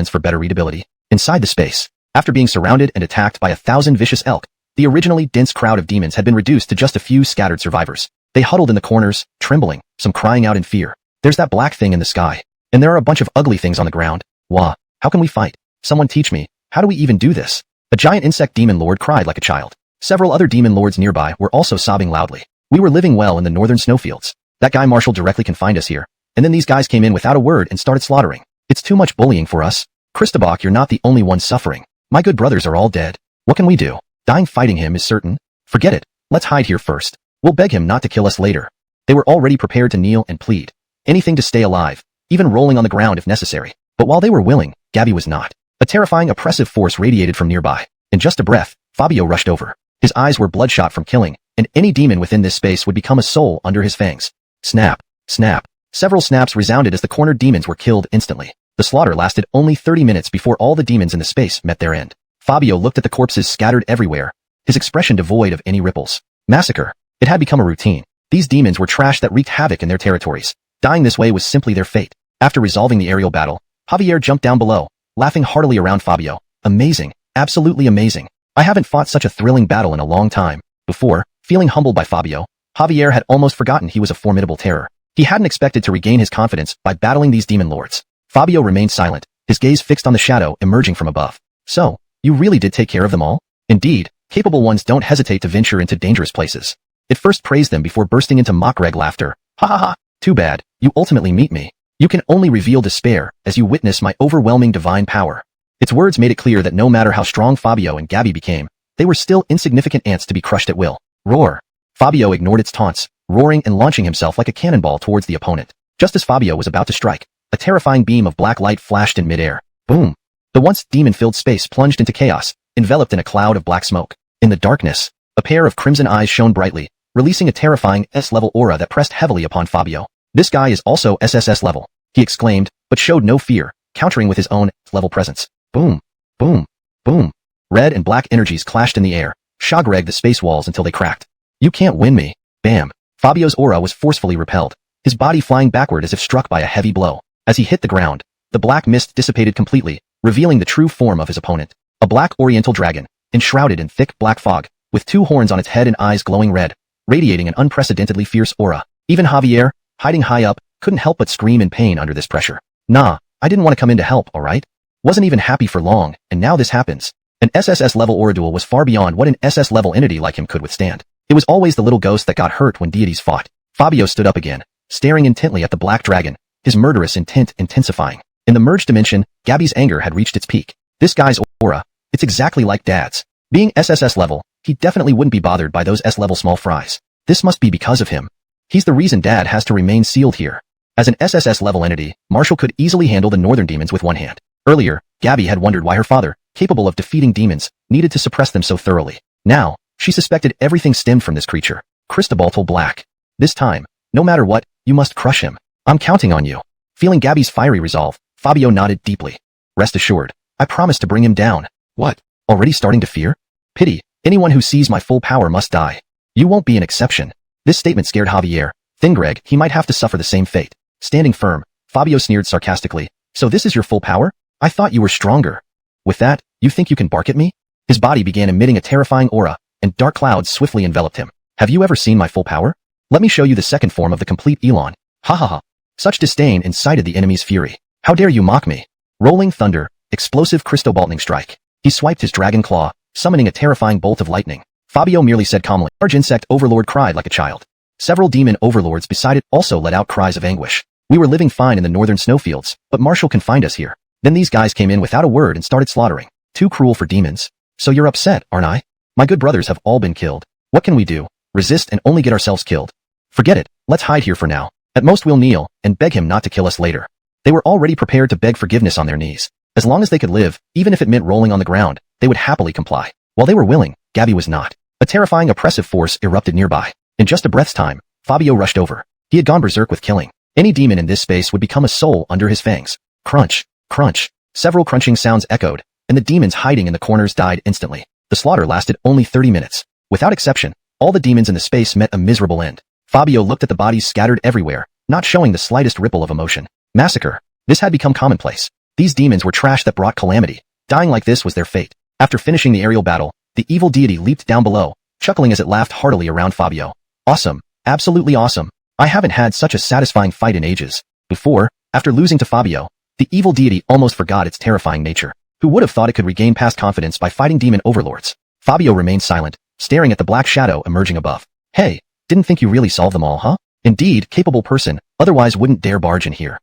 S1: for better readability. Inside the space, after being surrounded and attacked by 1,000 vicious elk, the originally dense crowd of demons had been reduced to just a few scattered survivors. They huddled in the corners, trembling, some crying out in fear. There's that black thing in the sky, and there are a bunch of ugly things on the ground. Wah, how can we fight? Someone teach me, how do we even do this? A giant insect demon lord cried like a child. Several other demon lords nearby were also sobbing loudly. We were living well in the northern snowfields. That guy Marshall directly confined us here, and then these guys came in without a word and started slaughtering. It's too much bullying for us. Christobach, you're not the only one suffering. My good brothers are all dead. What can we do? Dying fighting him is certain. Forget it. Let's hide here first. We'll beg him not to kill us later. They were already prepared to kneel and plead. Anything to stay alive, even rolling on the ground if necessary. But while they were willing, Gabby was not. A terrifying oppressive force radiated from nearby. In just a breath, Fabio rushed over. His eyes were bloodshot from killing, and any demon within this space would become a soul under his fangs. Snap, snap, Several snaps resounded as the cornered demons were killed instantly. The slaughter lasted only 30 minutes before all the demons in the space met their end. Fabio looked at the corpses scattered everywhere, his expression devoid of any ripples. Massacre. It had become a routine. These demons were trash that wreaked havoc in their territories. Dying this way was simply their fate. After resolving the aerial battle, Javier jumped down below, laughing heartily around Fabio. Amazing. Absolutely amazing. I haven't fought such a thrilling battle in a long time. Before, feeling humbled by Fabio, Javier had almost forgotten he was a formidable terror. He hadn't expected to regain his confidence by battling these demon lords. Fabio remained silent, his gaze fixed on the shadow emerging from above. So, you really did take care of them all? Indeed, capable ones don't hesitate to venture into dangerous places. It first praised them before bursting into mock-reg laughter. Ha ha ha, too bad, you ultimately meet me. You can only reveal despair as you witness my overwhelming divine power. Its words made it clear that no matter how strong Fabio and Gabby became, they were still insignificant ants to be crushed at will. Roar. Fabio ignored its taunts, roaring and launching himself like a cannonball towards the opponent. Just as Fabio was about to strike, a terrifying beam of black light flashed in midair. Boom. The once demon-filled space plunged into chaos, enveloped in a cloud of black smoke. In the darkness, a pair of crimson eyes shone brightly, releasing a terrifying S-level aura that pressed heavily upon Fabio. This guy is also SSS level, he exclaimed, but showed no fear, countering with his own level presence. Boom. Boom. Boom. Red and black energies clashed in the air, shog-regged the space walls until they cracked. You can't win me. Bam. Fabio's aura was forcefully repelled, his body flying backward as if struck by a heavy blow. As he hit the ground, the black mist dissipated completely, revealing the true form of his opponent. A black oriental dragon, enshrouded in thick black fog, with two horns on its head and eyes glowing red, radiating an unprecedentedly fierce aura. Even Javier, hiding high up, couldn't help but scream in pain under this pressure. Nah, I didn't want to come in to help, alright? Wasn't even happy for long, and now this happens. An SSS-level aura duel was far beyond what an SS-level entity like him could withstand. It was always the little ghost that got hurt when deities fought. Fabio stood up again, staring intently at the black dragon, his murderous intent intensifying. In the merged dimension, Gabby's anger had reached its peak. This guy's aura, it's exactly like Dad's. Being SSS level, he definitely wouldn't be bothered by those S-level small fries. This must be because of him. He's the reason Dad has to remain sealed here. As an SSS-level entity, Marshall could easily handle the northern demons with one hand. Earlier, Gabby had wondered why her father, capable of defeating demons, needed to suppress them so thoroughly. Now, she suspected everything stemmed from this creature, Cristobaltal Black. This time, no matter what, you must crush him. I'm counting on you. Feeling Gabby's fiery resolve, Fabio nodded deeply. Rest assured, I promise to bring him down. What? Already starting to fear? Pity, anyone who sees my full power must die. You won't be an exception. This statement scared Javier. Greg, he might have to suffer the same fate. Standing firm, Fabio sneered sarcastically. So this is your full power? I thought you were stronger. With that, you think you can bark at me? His body began emitting a terrifying aura, and dark clouds swiftly enveloped him. Have you ever seen my full power? Let me show you the second form of the complete Elon. Ha ha ha. Such disdain incited the enemy's fury. How dare you mock me? Rolling thunder, explosive Cristobaltning strike. He swiped his dragon claw, summoning a terrifying bolt of lightning. Fabio merely said calmly. Large insect overlord cried like a child. Several demon overlords beside it also let out cries of anguish. We were living fine in the northern snowfields, but Marshall confined us here. Then these guys came in without a word and started slaughtering. Too cruel for demons. So you're upset, aren't I? My good brothers have all been killed. What can we do? Resist and only get ourselves killed? Forget it, let's hide here for now. At most we'll kneel, and beg him not to kill us later. They were already prepared to beg forgiveness on their knees. As long as they could live, even if it meant rolling on the ground, they would happily comply. While they were willing, Gabby was not. A terrifying oppressive force erupted nearby. In just a breath's time, Fabio rushed over. He had gone berserk with killing. Any demon in this space would become a soul under his fangs. Crunch, crunch. Several crunching sounds echoed, and the demons hiding in the corners died instantly. The slaughter lasted only 30 minutes. Without exception, all the demons in the space met a miserable end. Fabio looked at the bodies scattered everywhere, not showing the slightest ripple of emotion. Massacre. This had become commonplace. These demons were trash that brought calamity. Dying like this was their fate. After finishing the aerial battle, the evil deity leaped down below, chuckling as it laughed heartily around Fabio. Awesome. Absolutely awesome. I haven't had such a satisfying fight in ages. Before, after losing to Fabio, the evil deity almost forgot its terrifying nature. Who would have thought it could regain past confidence by fighting demon overlords? Fabio remained silent, staring at the black shadow emerging above. Hey, didn't think you really solved them all, huh? Indeed, capable person, otherwise wouldn't dare barge in here.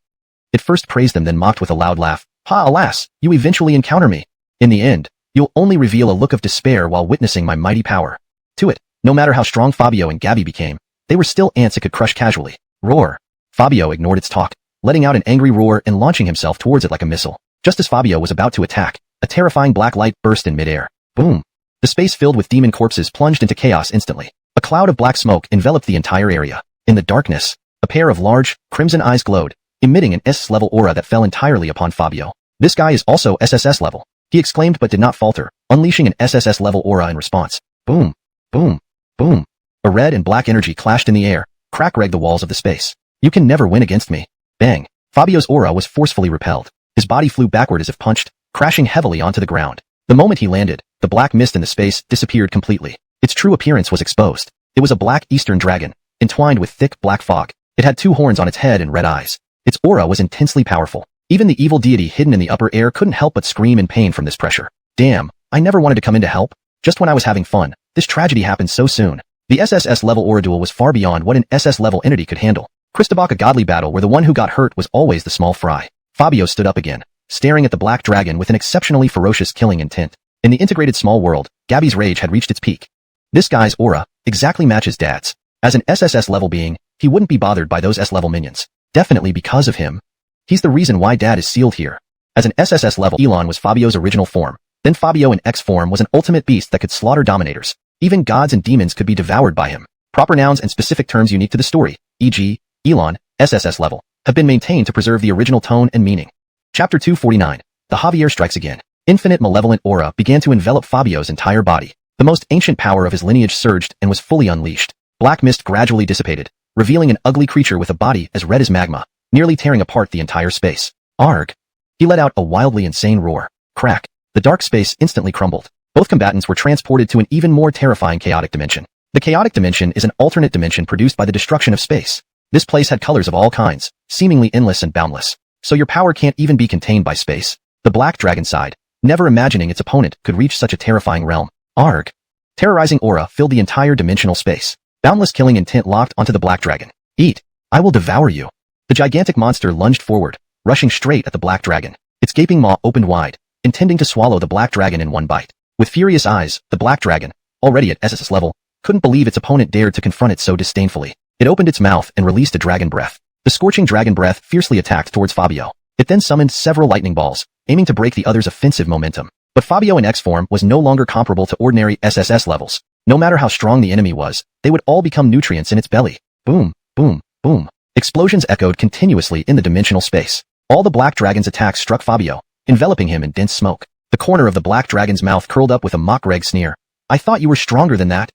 S1: It first praised them then mocked with a loud laugh. Ha, alas, you eventually encounter me. In the end, you'll only reveal a look of despair while witnessing my mighty power. To it, no matter how strong Fabio and Gabby became, they were still ants it could crush casually. Roar. Fabio ignored its talk, letting out an angry roar and launching himself towards it like a missile. Just as Fabio was about to attack, a terrifying black light burst in midair. Boom. The space filled with demon corpses plunged into chaos instantly. A cloud of black smoke enveloped the entire area. In the darkness, A pair of large, crimson eyes glowed, emitting an SS-level aura that fell entirely upon Fabio. This guy is also SSS level, he exclaimed but did not falter, unleashing an SSS-level aura in response. Boom, boom, boom. A red and black energy clashed in the air, crack-regged the walls of the space. You can never win against me. Bang. Fabio's aura was forcefully repelled. His body flew backward as if punched, crashing heavily onto the ground. The moment he landed, the black mist in the space disappeared completely. Its true appearance was exposed. It was a black eastern dragon, entwined with thick black fog. It had 2 horns on its head and red eyes. Its aura was intensely powerful. Even the evil deity hidden in the upper air couldn't help but scream in pain from this pressure. Damn, I never wanted to come in to help. Just when I was having fun, this tragedy happened so soon. The SSS level aura duel was far beyond what an SS level entity could handle. Christabach, a godly battle where the one who got hurt was always the small fry. Fabio stood up again, staring at the black dragon with an exceptionally ferocious killing intent. In the integrated small world, Gabby's rage had reached its peak. This guy's aura exactly matches Dad's. As an SSS level being, he wouldn't be bothered by those S level minions. Definitely because of him. He's the reason why Dad is sealed here. As an SSS level, Elon was Fabio's original form. Then Fabio in X form was an ultimate beast that could slaughter dominators. Even gods and demons could be devoured by him. Proper nouns and specific terms unique to the story, e.g., Elon, SSS level, have been maintained to preserve the original tone and meaning. Chapter 249. The Javier strikes again. Infinite malevolent aura began to envelop Fabio's entire body. The most ancient power of his lineage surged and was fully unleashed. Black mist gradually dissipated, revealing an ugly creature with a body as red as magma, nearly tearing apart the entire space. Arg! He let out a wildly insane roar. Crack! The dark space instantly crumbled. Both combatants were transported to an even more terrifying chaotic dimension. The chaotic dimension is an alternate dimension produced by the destruction of space. This place had colors of all kinds, seemingly endless and boundless. So your power can't even be contained by space. The black dragon sighed, never imagining its opponent could reach such a terrifying realm. Arg! Terrorizing aura filled the entire dimensional space. Boundless killing intent locked onto the black dragon. Eat! I will devour you! The gigantic monster lunged forward, rushing straight at the black dragon. Its gaping maw opened wide, intending to swallow the black dragon in one bite. With furious eyes, the black dragon, already at SS level, couldn't believe its opponent dared to confront it so disdainfully. It opened its mouth and released a dragon breath. The scorching dragon breath fiercely attacked towards Fabio. It then summoned several lightning balls, aiming to break the other's offensive momentum. But Fabio in X form was no longer comparable to ordinary SSS levels. No matter how strong the enemy was, they would all become nutrients in its belly. Boom, boom, boom. Explosions echoed continuously in the dimensional space. All the black dragon's attacks struck Fabio, enveloping him in dense smoke. The corner of the black dragon's mouth curled up with a mock-reg sneer. I thought you were stronger than that.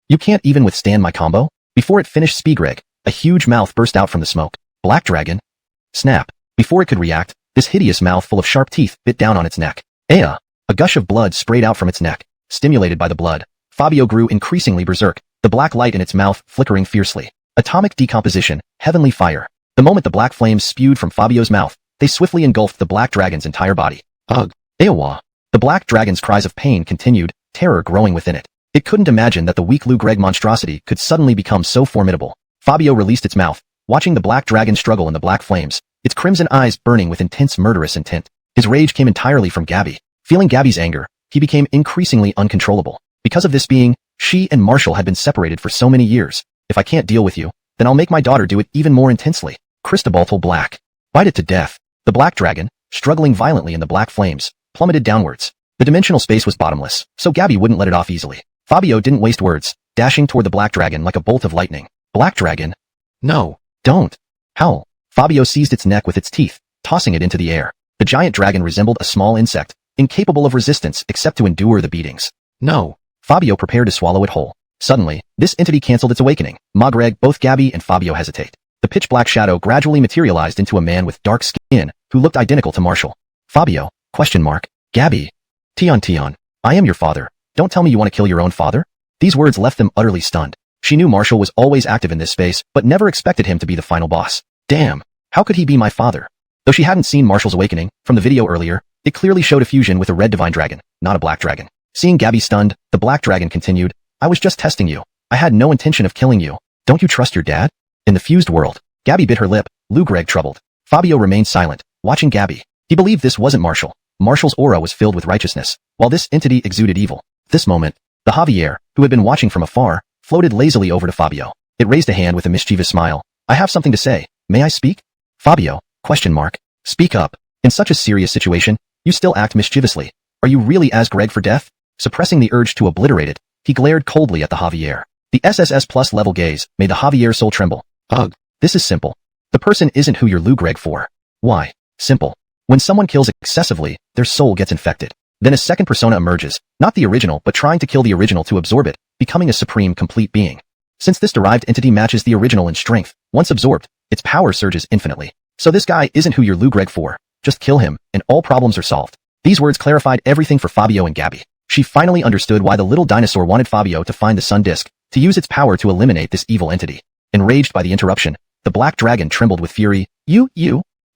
S1: You can't even withstand my combo? Before it finished Spigreg, a huge mouth burst out from the smoke. Black dragon. Snap. Before it could react, this hideous mouth full of sharp teeth bit down on its neck. Aya! A gush of blood sprayed out from its neck. Stimulated by the blood, Fabio grew increasingly berserk, the black light in its mouth flickering fiercely. Atomic decomposition, heavenly fire. The moment the black flames spewed from Fabio's mouth, they swiftly engulfed the black dragon's entire body. Ugh! Eowa! The black dragon's cries of pain continued, terror growing within it. It couldn't imagine that the weak Lugreg monstrosity could suddenly become so formidable. Fabio released its mouth, watching the black dragon struggle in the black flames, its crimson eyes burning with intense murderous intent. His rage came entirely from Gabby. Feeling Gabby's anger, he became increasingly uncontrollable. Because of this being, she and Marshall had been separated for so many years. If I can't deal with you, then I'll make my daughter do it even more intensely. Cristobal Black. Bite it to death. The black dragon, struggling violently in the black flames, plummeted downwards. The dimensional space was bottomless, so Gabby wouldn't let it off easily. Fabio didn't waste words, dashing toward the black dragon like a bolt of lightning. Black dragon? No, don't. Howl. Fabio seized its neck with its teeth, tossing it into the air. The giant dragon resembled a small insect, incapable of resistance except to endure the beatings. No. Fabio prepared to swallow it whole. Suddenly, this entity canceled its awakening. Magreg, both Gabby and Fabio hesitate. The pitch-black shadow gradually materialized into a man with dark skin, who looked identical to Marshall. Fabio? Gabby. Tion. I am your father. Don't tell me you want to kill your own father? These words left them utterly stunned. She knew Marshall was always active in this space, but never expected him to be the final boss. Damn. How could he be my father? Though she hadn't seen Marshall's awakening, from the video earlier, it clearly showed a fusion with a red divine dragon, not a black dragon. Seeing Gabby stunned, the black dragon continued, I was just testing you. I had no intention of killing you. Don't you trust your dad? In the fused world, Gabby bit her lip, Lugreg troubled. Fabio remained silent, watching Gabby. He believed this wasn't Marshall. Marshall's aura was filled with righteousness, while this entity exuded evil. At this moment, the Javier, who had been watching from afar, floated lazily over to Fabio. It raised a hand with a mischievous smile. I have something to say. May I speak? Fabio? Speak up. In such a serious situation, you still act mischievously. Are you really as Greg for death? Suppressing the urge to obliterate it, he glared coldly at the Javier. The SSS plus level gaze made the Javier's soul tremble. Ugh. This is simple. The person isn't who you're Lugreg for. Why? Simple. When someone kills excessively, their soul gets infected. Then a second persona emerges, not the original but trying to kill the original to absorb it, becoming a supreme complete being. Since this derived entity matches the original in strength, once absorbed, its power surges infinitely. So this guy isn't who you're Lugreg for. Just kill him, and all problems are solved. These words clarified everything for Fabio and Gabby. She finally understood why the little dinosaur wanted Fabio to find the sun disk, to use its power to eliminate this evil entity. Enraged by the interruption, the black dragon trembled with fury. You,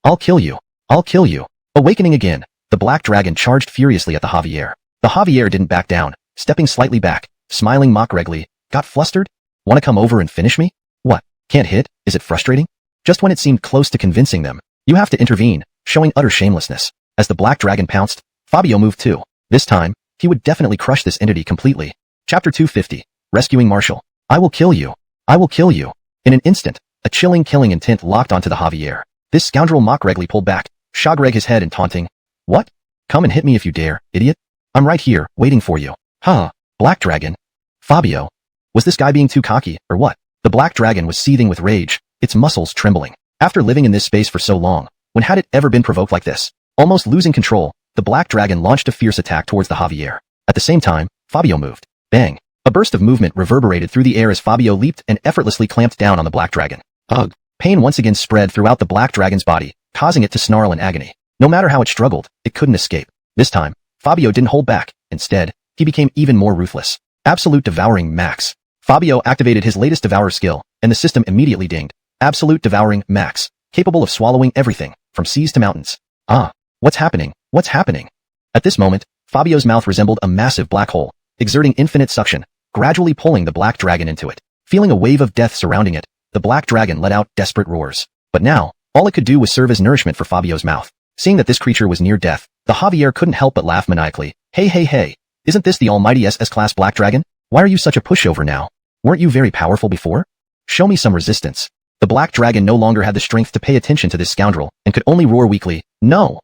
S1: I'll kill you. I'll kill you. Awakening again, the black dragon charged furiously at the Javier. The Javier didn't back down, stepping slightly back, smiling mock-regly. Got flustered? Wanna come over and finish me? What? Can't hit? Is it frustrating? Just when it seemed close to convincing them, you have to intervene, showing utter shamelessness. As the black dragon pounced, Fabio moved too. This time, he would definitely crush this entity completely. Chapter 250. Rescuing Marshall. I will kill you. I will kill you. In an instant, a chilling killing intent locked onto the Javier. This scoundrel mock-regly pulled back, shagreg his head and taunting. What? Come and hit me if you dare, idiot. I'm right here, waiting for you. Huh? Black dragon? Fabio? Was this guy being too cocky, or what? The black dragon was seething with rage, its muscles trembling. After living in this space for so long, when had it ever been provoked like this? Almost losing control, the black dragon launched a fierce attack towards the Javier. At the same time, Fabio moved. Bang! A burst of movement reverberated through the air as Fabio leaped and effortlessly clamped down on the black dragon.
S2: Ugh.
S1: Pain once again spread throughout the black dragon's body, causing it to snarl in agony. No matter how it struggled, it couldn't escape. This time, Fabio didn't hold back. Instead, he became even more ruthless. Absolute Devouring Max. Fabio activated his latest Devour skill, and the system immediately dinged. Absolute Devouring Max, capable of swallowing everything, from seas to mountains. Ah, what's happening? What's happening? At this moment, Fabio's mouth resembled a massive black hole, exerting infinite suction, gradually pulling the black dragon into it. Feeling a wave of death surrounding it, the black dragon let out desperate roars. But now, all it could do was serve as nourishment for Fabio's mouth. Seeing that this creature was near death, the Javier couldn't help but laugh maniacally. Hey, isn't this the almighty SS-class black dragon? Why are you such a pushover now? Weren't you very powerful before? Show me some resistance. The black dragon no longer had the strength to pay attention to this scoundrel, and could only roar weakly, No.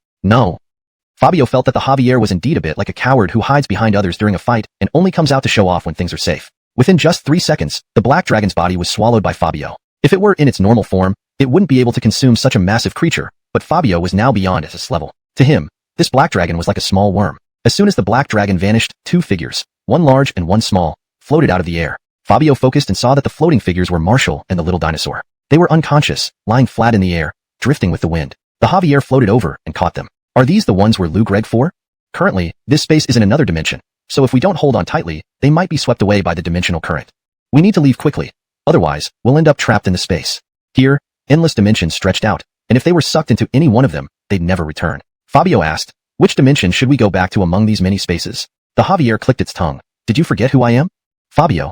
S1: Fabio felt that the Javier was indeed a bit like a coward who hides behind others during a fight and only comes out to show off when things are safe. Within just 3 seconds, the black dragon's body was swallowed by Fabio. If it were in its normal form, it wouldn't be able to consume such a massive creature, but Fabio was now beyond SS level. To him, this black dragon was like a small worm. As soon as the black dragon vanished, 2 figures, one large and one small, floated out of the air. Fabio focused and saw that the floating figures were Marshall and the little dinosaur. They were unconscious, lying flat in the air, drifting with the wind. The Javier floated over and caught them. Are these the ones we're Lugreg for? Currently, this space is in another dimension, so if we don't hold on tightly, they might be swept away by the dimensional current. We need to leave quickly, otherwise, we'll end up trapped in the space. Here, endless dimensions stretched out, and if they were sucked into any one of them, they'd never return. Fabio asked, which dimension should we go back to among these many spaces? The Javier clicked its tongue. Did you forget who I am? Fabio? ?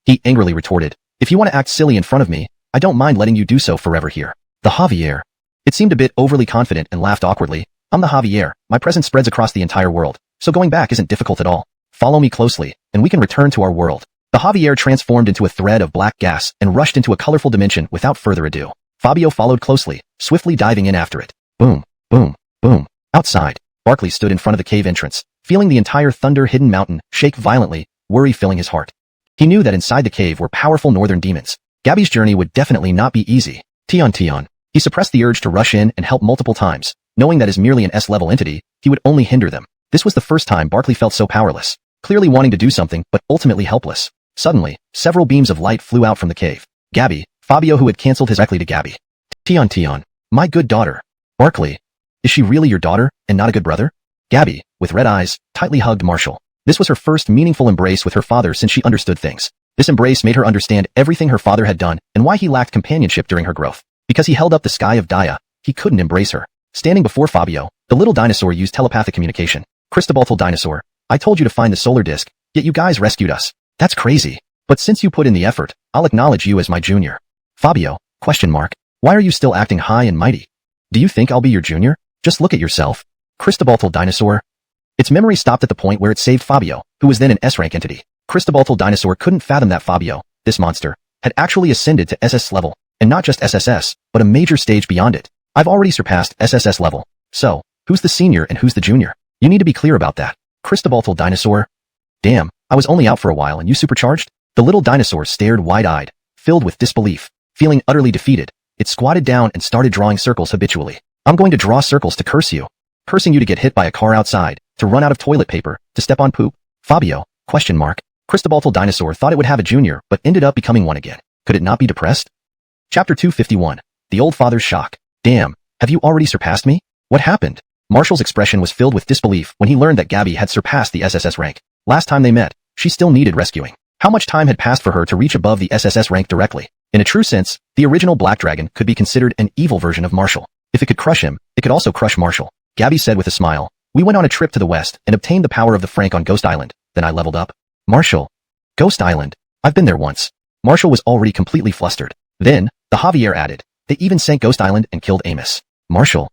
S1: He angrily retorted. If you want to act silly in front of me, I don't mind letting you do so forever here. The Javier. It seemed a bit overly confident and laughed awkwardly. I'm the Javier, my presence spreads across the entire world, so going back isn't difficult at all. Follow me closely, and we can return to our world. The Javier transformed into a thread of black gas and rushed into a colorful dimension without further ado. Fabio followed closely, swiftly diving in after it. Boom, boom, boom. Outside, Barkley stood in front of the cave entrance, feeling the entire thunder-hidden mountain shake violently, worry filling his heart. He knew that inside the cave were powerful northern demons. Gabby's journey would definitely not be easy. Tion. He suppressed the urge to rush in and help multiple times, knowing that as merely an S-level entity, he would only hinder them. This was the first time Barkley felt so powerless, clearly wanting to do something, but ultimately helpless. Suddenly, several beams of light flew out from the cave. Gabby, Fabio who had cancelled his directly to Gabby. Tion. My good daughter. Barkley. Is she really your daughter, and not a good brother? Gabby, with red eyes, tightly hugged Marshall. This was her first meaningful embrace with her father since she understood things. This embrace made her understand everything her father had done and why he lacked companionship during her growth. Because he held up the sky of Daya, he couldn't embrace her. Standing before Fabio, the little dinosaur used telepathic communication. Cristobal dinosaur, I told you to find the solar disk, yet you guys rescued us. That's crazy. But since you put in the effort, I'll acknowledge you as my junior. Fabio, ? Why are you still acting high and mighty? Do you think I'll be your junior? Just look at yourself. Cristobal dinosaur. Its memory stopped at the point where it saved Fabio, who was then an S-rank entity. Cristobal dinosaur couldn't fathom that Fabio, this monster, had actually ascended to SS level, and not just SSS, but a major stage beyond it. I've already surpassed SSS level. So, who's the senior and who's the junior? You need to be clear about that. Cristobal dinosaur. Damn, I was only out for a while and you supercharged? The little dinosaur stared wide-eyed, filled with disbelief. Feeling utterly defeated, it squatted down and started drawing circles habitually. I'm going to draw circles to curse you. Cursing you to get hit by a car outside, to run out of toilet paper, to step on poop. Fabio, ? Cristobaltal dinosaur thought it would have a junior, but ended up becoming one again. Could it not be depressed? Chapter 251. The Old Father's Shock. Damn, have you already surpassed me? What happened? Marshall's expression was filled with disbelief when he learned that Gabby had surpassed the SSS rank. Last time they met, she still needed rescuing. How much time had passed for her to reach above the SSS rank directly? In a true sense, the original Black Dragon could be considered an evil version of Marshall. If it could crush him, it could also crush Marshall. Gabby said with a smile, we went on a trip to the west and obtained the power of the Frank on Ghost Island. Then I leveled up. Marshall. Ghost Island. I've been there once. Marshall was already completely flustered. Then, the Javier added, they even sank Ghost Island and killed Amos. Marshall.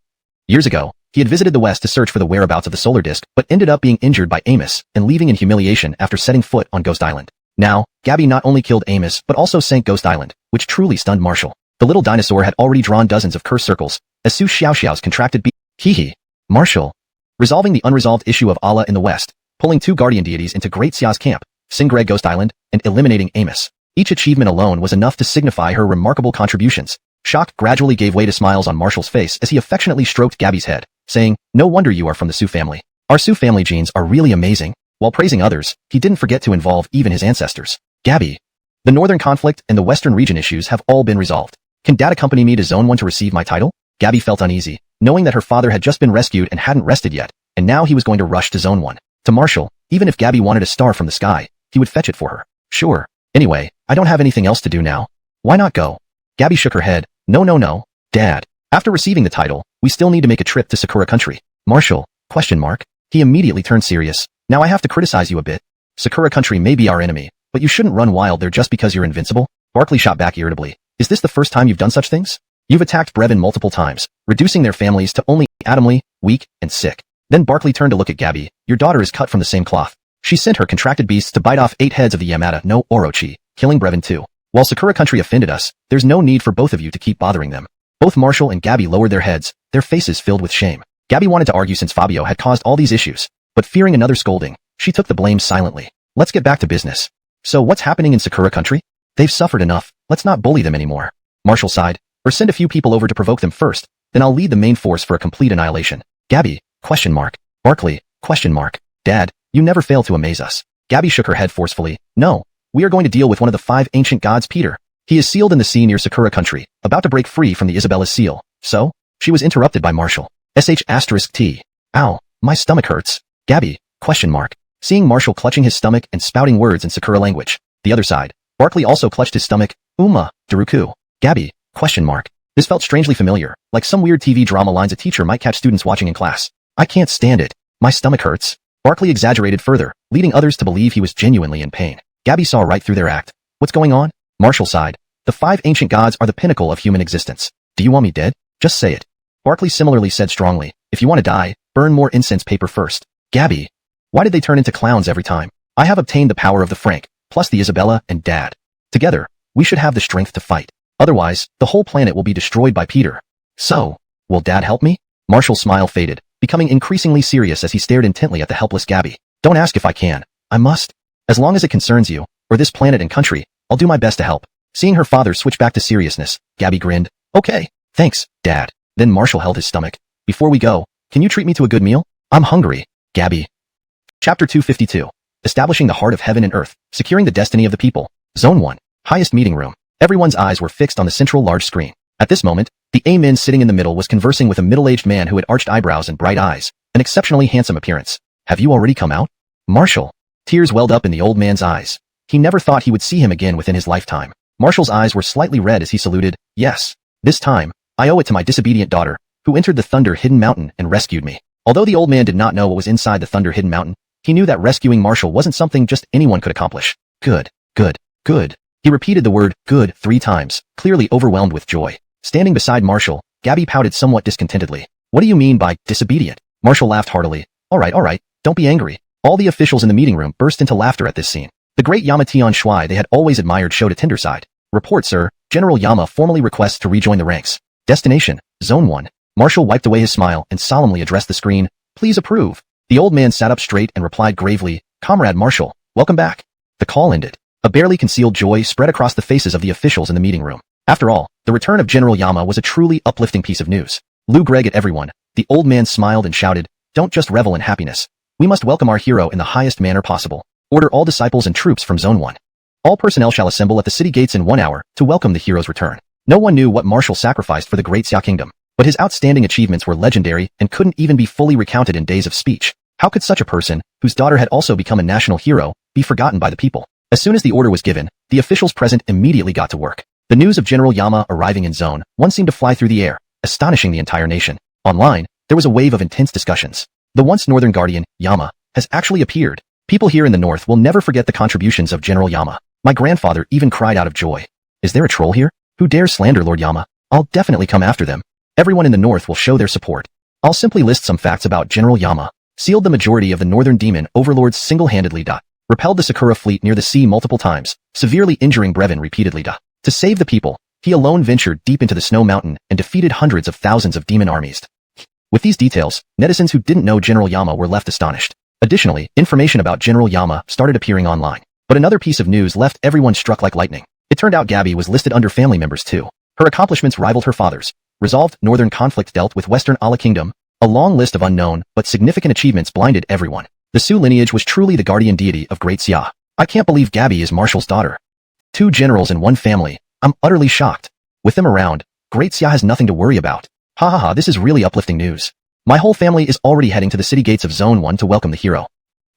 S1: Years ago, he had visited the west to search for the whereabouts of the solar disk, but ended up being injured by Amos and leaving in humiliation after setting foot on Ghost Island. Now, Gabby not only killed Amos, but also sank Ghost Island, which truly stunned Marshall. The little dinosaur had already drawn dozens of curse circles, as Su Xiaoxiao's contracted Hee. Marshall. Resolving the unresolved issue of Allah in the west, pulling 2 guardian deities into Great Xia's camp, Singreg Ghost Island, and eliminating Amos. Each achievement alone was enough to signify her remarkable contributions. Shock gradually gave way to smiles on Marshall's face as he affectionately stroked Gabby's head, saying, no wonder you are from the Su family. Our Su family genes are really amazing. While praising others, he didn't forget to involve even his ancestors. Gabby. The northern conflict and the western region issues have all been resolved. Can Dad accompany me to Zone 1 to receive my title? Gabby felt uneasy, knowing that her father had just been rescued and hadn't rested yet, and now he was going to rush to Zone 1. To Marshall, even if Gabby wanted a star from the sky, he would fetch it for her. Sure. Anyway, I don't have anything else to do now. Why not go? Gabby shook her head. No. Dad. After receiving the title, we still need to make a trip to Sakura country. Marshall? ? He immediately turned serious. Now I have to criticize you a bit. Sakura country may be our enemy, but you shouldn't run wild there just because you're invincible. Barkley shot back irritably. Is this the first time you've done such things? You've attacked Brevin multiple times, reducing their families to only atomly, weak, and sick. Then Barkley turned to look at Gabby. Your daughter is cut from the same cloth. She sent her contracted beasts to bite off 8 heads of the Yamata no Orochi, killing Brevin too. While Sakura country offended us, there's no need for both of you to keep bothering them. Both Marshall and Gabby lowered their heads, their faces filled with shame. Gabby wanted to argue since Fabio had caused all these issues, but fearing another scolding, she took the blame silently. Let's get back to business. So what's happening in Sakura country? They've suffered enough, let's not bully them anymore. Marshall sighed. Or send a few people over to provoke them first, then I'll lead the main force for a complete annihilation. Gabby? ? Barkley? ? Dad, you never fail to amaze us. Gabby shook her head forcefully. No, we are going to deal with one of the 5 ancient gods, Peter. He is sealed in the sea near Sakura country, about to break free from the Isabella's seal. So? She was interrupted by Marshall. *T. Ow, my stomach hurts. Gabby? ? Seeing Marshall clutching his stomach and spouting words in Sakura language. The other side. Barkley also clutched his stomach. Daruku. Gabby? ? This felt strangely familiar, like some weird TV drama lines a teacher might catch students watching in class. I can't stand it. My stomach hurts. Barkley exaggerated further, leading others to believe he was genuinely in pain. Gabby saw right through their act. What's going on? Marshall sighed. The 5 ancient gods are the pinnacle of human existence. Do you want me dead? Just say it. Barkley similarly said strongly. If you want to die, burn more incense paper first. Gabby. Why did they turn into clowns every time? I have obtained the power of the Frank, plus the Isabella and Dad. Together, we should have the strength to fight. Otherwise, the whole planet will be destroyed by Peter. So, will Dad help me? Marshall's smile faded, becoming increasingly serious as he stared intently at the helpless Gabby. Don't ask if I can. I must. As long as it concerns you, or this planet and country, I'll do my best to help. Seeing her father switch back to seriousness, Gabby grinned. Okay, thanks, Dad. Then Marshall held his stomach. Before we go, can you treat me to a good meal? I'm hungry. Gabby. Chapter 252. Establishing the heart of heaven and earth, securing the destiny of the people. Zone 1. Highest meeting room. Everyone's eyes were fixed on the central large screen. At this moment, the Amen sitting in the middle was conversing with a middle-aged man who had arched eyebrows and bright eyes, an exceptionally handsome appearance. Have you already come out? Marshall. Tears welled up in the old man's eyes. He never thought he would see him again within his lifetime. Marshall's eyes were slightly red as he saluted. Yes. This time, I owe it to my disobedient daughter, who entered the Thunder-Hidden Mountain and rescued me. Although the old man did not know what was inside the Thunder-Hidden Mountain, he knew that rescuing Marshall wasn't something just anyone could accomplish. Good. He repeated the word, good, 3 times, clearly overwhelmed with joy. Standing beside Marshall, Gabby pouted somewhat discontentedly. What do you mean by disobedient? Marshall laughed heartily. All right, don't be angry. All the officials in the meeting room burst into laughter at this scene. The great Yama Tion Shuai they had always admired showed a tender side. Report, sir. General Yama formally requests to rejoin the ranks. Destination, Zone 1. Marshall wiped away his smile and solemnly addressed the screen. Please approve. The old man sat up straight and replied gravely, Comrade Marshall, welcome back. The call ended. A barely concealed joy spread across the faces of the officials in the meeting room. After all, the return of General Yama was a truly uplifting piece of news. Lou Gregg at everyone. The old man smiled and shouted, "Don't just revel in happiness. We must welcome our hero in the highest manner possible. Order all disciples and troops from Zone 1. All personnel shall assemble at the city gates in 1 hour to welcome the hero's return." No one knew what Marshall sacrificed for the great Xia kingdom, but his outstanding achievements were legendary and couldn't even be fully recounted in days of speech. How could such a person, whose daughter had also become a national hero, be forgotten by the people? As soon as the order was given, the officials present immediately got to work. The news of General Yama arriving in Zone 1 seemed to fly through the air, astonishing the entire nation. Online, there was a wave of intense discussions. The once Northern Guardian, Yama, has actually appeared. People here in the North will never forget the contributions of General Yama. My grandfather even cried out of joy. Is there a troll here? Who dares slander Lord Yama? I'll definitely come after them. Everyone in the North will show their support. I'll simply list some facts about General Yama. Sealed the majority of the Northern Demon Overlords single-handedly. Repelled the Sakura fleet near the sea multiple times, severely injuring Brevin repeatedly. To save the people, he alone ventured deep into the Snow Mountain and defeated hundreds of thousands of demon armies. With these details, netizens who didn't know General Yama were left astonished. Additionally, information about General Yama started appearing online. But another piece of news left everyone struck like lightning. It turned out Gabby was listed under family members too. Her accomplishments rivaled her father's. Resolved Northern conflict dealt with Western Ala Kingdom. A long list of unknown but significant achievements blinded everyone. The Su lineage was truly the guardian deity of Great Xia. I can't believe Gabby is Marshall's daughter. 2 generals in 1 family. I'm utterly shocked. With them around, Great Xia has nothing to worry about. Ha ha ha, this is really uplifting news. My whole family is already heading to the city gates of Zone 1 to welcome the hero.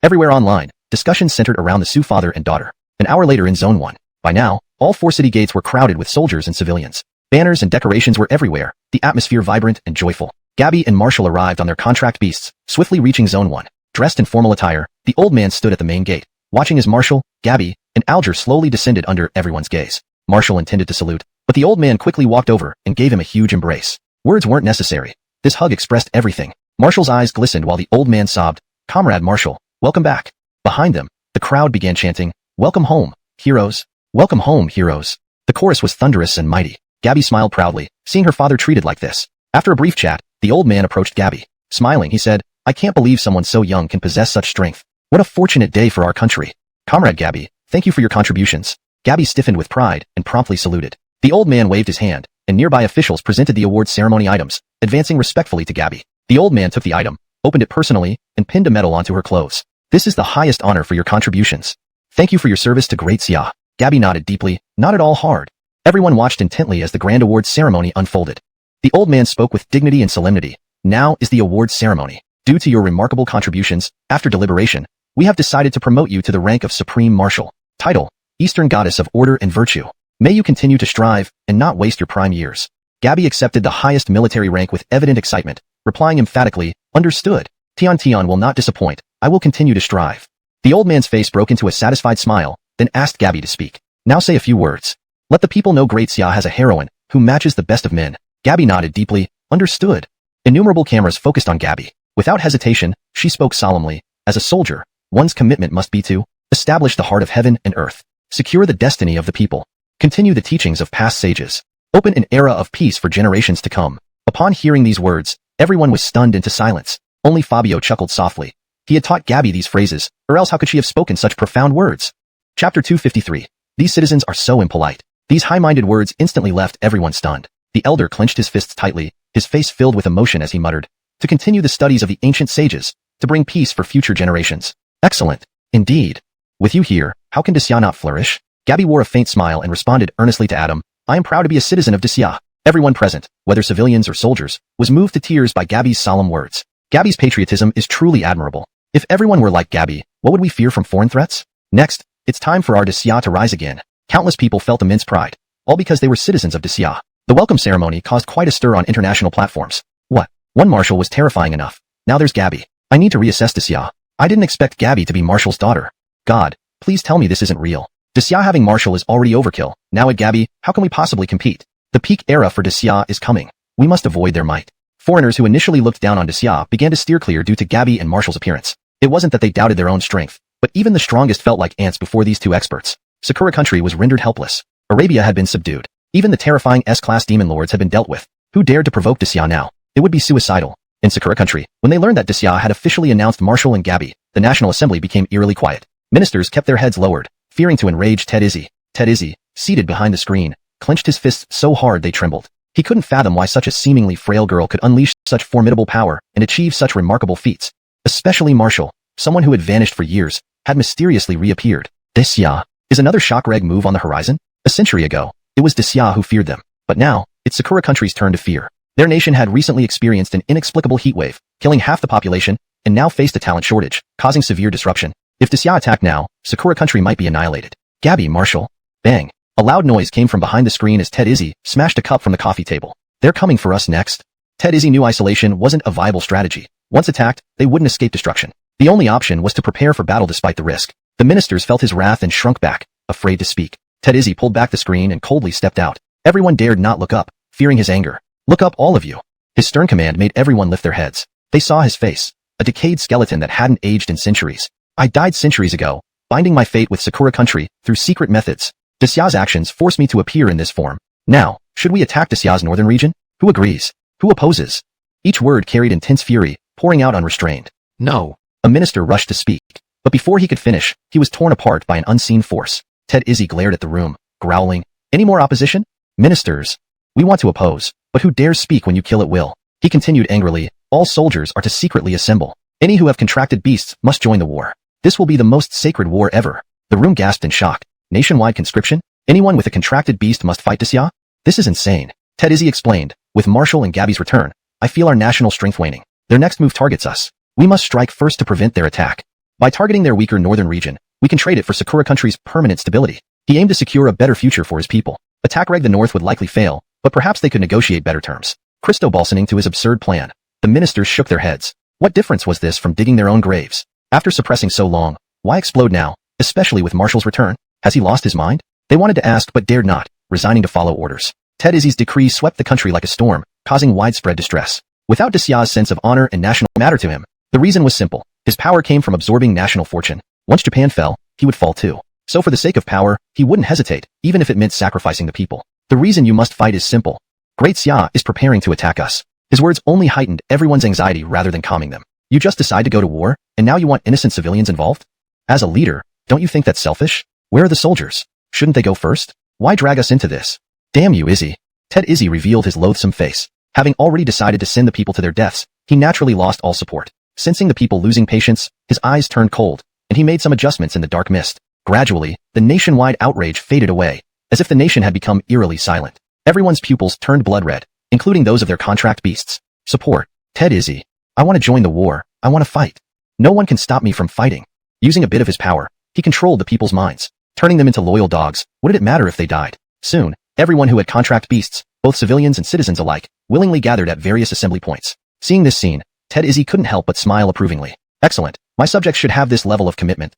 S1: Everywhere online, discussions centered around the Su father and daughter. An hour later in Zone 1. By now, all 4 city gates were crowded with soldiers and civilians. Banners and decorations were everywhere, the atmosphere vibrant and joyful. Gabby and Marshall arrived on their contract beasts, swiftly reaching Zone 1. Dressed in formal attire, the old man stood at the main gate, watching as Marshall, Gabby, and Alger slowly descended under everyone's gaze. Marshall intended to salute, but the old man quickly walked over and gave him a huge embrace. Words weren't necessary. This hug expressed everything. Marshall's eyes glistened while the old man sobbed, "Comrade Marshall, welcome back." Behind them, the crowd began chanting, "Welcome home, heroes. Welcome home, heroes." The chorus was thunderous and mighty. Gabby smiled proudly, seeing her father treated like this. After a brief chat, the old man approached Gabby. Smiling, he said, "I can't believe someone so young can possess such strength. What a fortunate day for our country. Comrade Gabby, thank you for your contributions." Gabby stiffened with pride and promptly saluted. The old man waved his hand, and nearby officials presented the award ceremony items, advancing respectfully to Gabby. The old man took the item, opened it personally, and pinned a medal onto her clothes. "This is the highest honor for your contributions. Thank you for your service to Great Xia." Gabby nodded deeply, not at all hard. Everyone watched intently as the grand awards ceremony unfolded. The old man spoke with dignity and solemnity. "Now is the awards ceremony. Due to your remarkable contributions, after deliberation, we have decided to promote you to the rank of Supreme Marshal. Title, Eastern Goddess of Order and Virtue. May you continue to strive and not waste your prime years." Gabby accepted the highest military rank with evident excitement, replying emphatically, "Understood. Tian Tian will not disappoint. I will continue to strive." The old man's face broke into a satisfied smile, then asked Gabby to speak. "Now say a few words. Let the people know Great Xia has a heroine who matches the best of men." Gabby nodded deeply, "Understood." Innumerable cameras focused on Gabby. Without hesitation, she spoke solemnly, "As a soldier, one's commitment must be to establish the heart of heaven and earth, secure the destiny of the people, continue the teachings of past sages, open an era of peace for generations to come." Upon hearing these words, everyone was stunned into silence. Only Fabio chuckled softly. He had taught Gabby these phrases, or else how could she have spoken such profound words? Chapter 253. These citizens are so impolite. These high-minded words instantly left everyone stunned. The elder clenched his fists tightly, his face filled with emotion as he muttered, "To continue the studies of the ancient sages, to bring peace for future generations. Excellent. Indeed. With you here, how can Xia not flourish?" Gabby wore a faint smile and responded earnestly to Adam, "I am proud to be a citizen of Xia." Everyone present, whether civilians or soldiers, was moved to tears by Gabby's solemn words. Gabby's patriotism is truly admirable. If everyone were like Gabby, what would we fear from foreign threats? Next, it's time for our Xia to rise again. Countless people felt immense pride, all because they were citizens of Xia. The welcome ceremony caused quite a stir on international platforms. What? One marshal was terrifying enough. Now there's Gabby. I need to reassess Xia. I didn't expect Gabby to be Marshall's daughter. God, please tell me this isn't real. Xia having Marshall is already overkill. Now at Gabby, how can we possibly compete? The peak era for Xia is coming. We must avoid their might. Foreigners who initially looked down on Xia began to steer clear due to Gabby and Marshall's appearance. It wasn't that they doubted their own strength, but even the strongest felt like ants before these two experts. Sakura country was rendered helpless. Arabia had been subdued. Even the terrifying S-class demon lords had been dealt with. Who dared to provoke Xia now? It would be suicidal. In Sakura country, when they learned that Xia had officially announced Marshall and Gabby, the National Assembly became eerily quiet. Ministers kept their heads lowered, fearing to enrage Ted Izzy. Ted Izzy, seated behind the screen, clenched his fists so hard they trembled. He couldn't fathom why such a seemingly frail girl could unleash such formidable power and achieve such remarkable feats. Especially Marshall, someone who had vanished for years, had mysteriously reappeared. Desya, is another Shokreg move on the horizon? A century ago, it was Desya who feared them, but now, it's Sakura country's turn to fear. Their nation had recently experienced an inexplicable heatwave, killing half the population, and now faced a talent shortage, causing severe disruption. If Desya attacked now, Sakura country might be annihilated. Gabby, Marshall. Bang. A loud noise came from behind the screen as Ted Izzy smashed a cup from the coffee table. They're coming for us next. Ted Izzy knew isolation wasn't a viable strategy. Once attacked, they wouldn't escape destruction. The only option was to prepare for battle despite the risk. The ministers felt his wrath and shrunk back, afraid to speak. Ted Izzy pulled back the screen and coldly stepped out. Everyone dared not look up, fearing his anger. Look up, all of you. His stern command made everyone lift their heads. They saw his face, a decayed skeleton that hadn't aged in centuries. I died centuries ago, binding my fate with Sakura country through secret methods. Desya's actions forced me to appear in this form. Now, should we attack Desya's northern region? Who agrees? Who opposes? Each word carried intense fury, pouring out unrestrained.
S2: No.
S1: A minister rushed to speak, but before he could finish, he was torn apart by an unseen force. Ted Izzy glared at the room, growling. Any more opposition? Ministers. We want to oppose, but who dares speak when you kill at will? He continued angrily. All soldiers are to secretly assemble. Any who have contracted beasts must join the war. This will be the most sacred war ever. The room gasped in shock. Nationwide conscription? Anyone with a contracted beast must fight Desya? This is insane. Ted Izzy explained. With Marshall and Gabby's return, I feel our national strength waning. Their next move targets us. We must strike first to prevent their attack. By targeting their weaker northern region, we can trade it for Sakura country's permanent stability. He aimed to secure a better future for his people. Attack Reg the North would likely fail, but perhaps they could negotiate better terms. Christo balsoning to his absurd plan. The ministers shook their heads. What difference was this from digging their own graves? After suppressing so long, why explode now, especially with Marshall's return? Has he lost his mind? They wanted to ask but dared not, resigning to follow orders. Ted Izzy's decree swept the country like a storm, causing widespread distress. Without Desya's sense of honor and national matter to him, the reason was simple. His power came from absorbing national fortune. Once Japan fell, he would fall too. So for the sake of power, he wouldn't hesitate, even if it meant sacrificing the people. The reason you must fight is simple. Great Xia is preparing to attack us. His words only heightened everyone's anxiety rather than calming them. You just decide to go to war, and now you want innocent civilians involved? As a leader, don't you think that's selfish? Where are the soldiers? Shouldn't they go first? Why drag us into this? Damn you, Izzy. Ted Izzy revealed his loathsome face. Having already decided to send the people to their deaths, he naturally lost all support. Sensing the people losing patience, his eyes turned cold, and he made some adjustments in the dark mist. Gradually, the nationwide outrage faded away, as if the nation had become eerily silent. Everyone's pupils turned blood red, including those of their contract beasts. Support. Ted Izzy. I want to join the war. I want to fight. No one can stop me from fighting. Using a bit of his power, he controlled the people's minds, turning them into loyal dogs. What did it matter if they died? Soon, everyone who had contract beasts, both civilians and citizens alike, willingly gathered at various assembly points. Seeing this scene, Ted Izzy couldn't help but smile approvingly. Excellent. My subjects should have this level of commitment.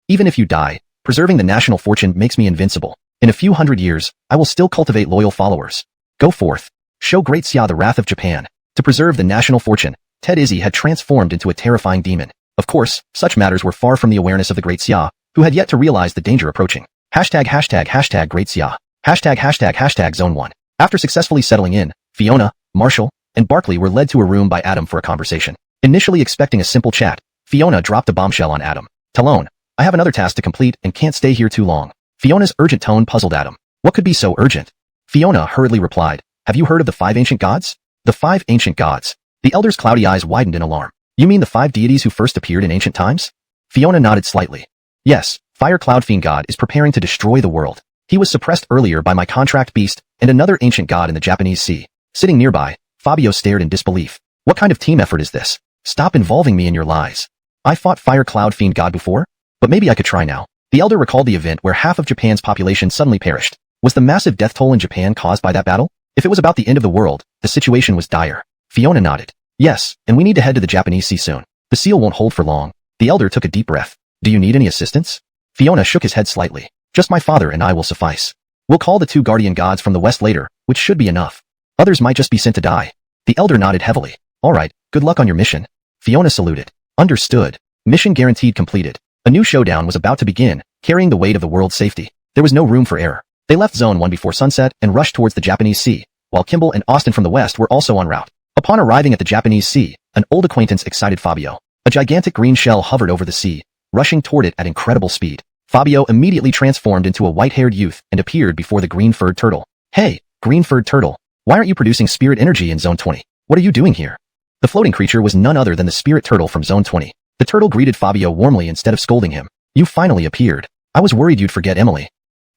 S1: Even if you die, preserving the national fortune makes me invincible. In a few hundred years, I will still cultivate loyal followers. Go forth. Show Great Xia the wrath of Japan. To preserve the national fortune, Ted Izzy had transformed into a terrifying demon. Of course, such matters were far from the awareness of the Great Xia, who had yet to realize the danger approaching. Hashtag Great Xia. Hashtag Zone 1. After successfully settling in, Fiona, Marshall, and Barkley were led to a room by Adam for a conversation. Initially expecting a simple chat, Fiona dropped a bombshell on Adam. Talon, I have another task to complete and can't stay here too long. Fiona's urgent tone puzzled Adam. What could be so urgent? Fiona hurriedly replied, have you heard of the 5 ancient gods? The 5 ancient gods. The elder's cloudy eyes widened in alarm. You mean the 5 deities who first appeared in ancient times? Fiona nodded slightly. Yes, Fire Cloud Fiend God is preparing to destroy the world. He was suppressed earlier by my contract beast and another ancient god in the Japanese sea. Sitting nearby, Fabio stared in disbelief. What kind of team effort is this? Stop involving me in your lies. I fought Fire Cloud Fiend God before, but maybe I could try now. The elder recalled the event where half of Japan's population suddenly perished. Was the massive death toll in Japan caused by that battle? If it was about the end of the world, the situation was dire. Fiona nodded. Yes, and we need to head to the Japanese sea soon. The seal won't hold for long. The elder took a deep breath. Do you need any assistance? Fiona shook his head slightly. Just my father and I will suffice. We'll call the 2 guardian gods from the west later, which should be enough. Others might just be sent to die. The elder nodded heavily. All right, good luck on your mission. Fiona saluted. Understood. Mission guaranteed completed. A new showdown was about to begin, carrying the weight of the world's safety. There was no room for error. They left Zone 1 before sunset and rushed towards the Japanese Sea, while Kimball and Austin from the west were also en route. Upon arriving at the Japanese Sea, an old acquaintance excited Fabio. A gigantic green shell hovered over the sea, rushing toward it at incredible speed. Fabio immediately transformed into a white-haired youth and appeared before the green-furred turtle. Hey, green-furred turtle. Why aren't you producing spirit energy in Zone 20? What are you doing here? The floating creature was none other than the spirit turtle from Zone 20. The turtle greeted Fabio warmly instead of scolding him. You finally appeared. I was worried you'd forget Emily.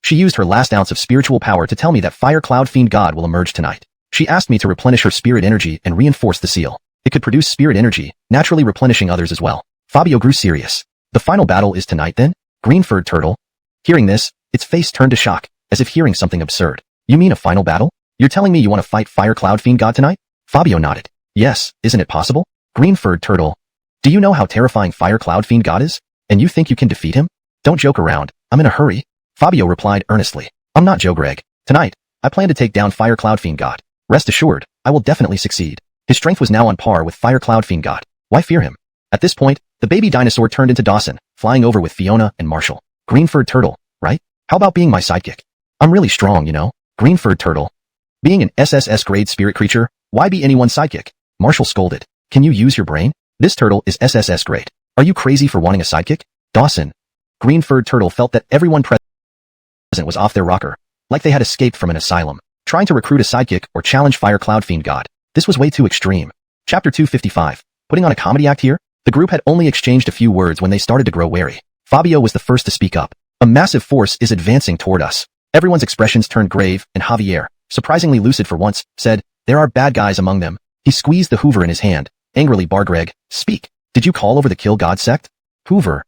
S1: She used her last ounce of spiritual power to tell me that Fire Cloud Fiend God will emerge tonight. She asked me to replenish her spirit energy and reinforce the seal. It could produce spirit energy, naturally replenishing others as well. Fabio grew serious. The final battle is tonight then? Green-furred turtle. Hearing this, its face turned to shock, as if hearing something absurd. You mean a final battle? You're telling me you want to fight Fire Cloud Fiend God tonight? Fabio nodded. Yes, isn't it possible? Green-furred turtle. Do you know how terrifying Fire Cloud Fiend God is? And you think you can defeat him? Don't joke around. I'm in a hurry. Fabio replied earnestly. I'm not Joe Greg. Tonight, I plan to take down Fire Cloud Fiend God. Rest assured, I will definitely succeed. His strength was now on par with Fire Cloud Fiend God. Why fear him? At this point, the baby dinosaur turned into Dawson, flying over with Fiona and Marshall. Green-furred turtle, right? How about being my sidekick? I'm really strong, you know? Green-furred turtle. Being an SSS grade spirit creature, why be anyone's sidekick? Marshall scolded. Can you use your brain? This turtle is SSS grade. Are you crazy for wanting a sidekick? Dawson. Green-furred turtle felt that everyone present was off their rocker, like they had escaped from an asylum, trying to recruit a sidekick or challenge Fire Cloud Fiend God. This was way too extreme. Chapter 255. Putting on a comedy act here? The group had only exchanged a few words when they started to grow wary. Fabio was the first to speak up. A massive force is advancing toward us. Everyone's expressions turned grave, and Javier, surprisingly lucid for once, said, there are bad guys among them. He squeezed the Hoover in his hand. Angrily barred Greg, speak. Did you call over the Kill God sect? Hoover.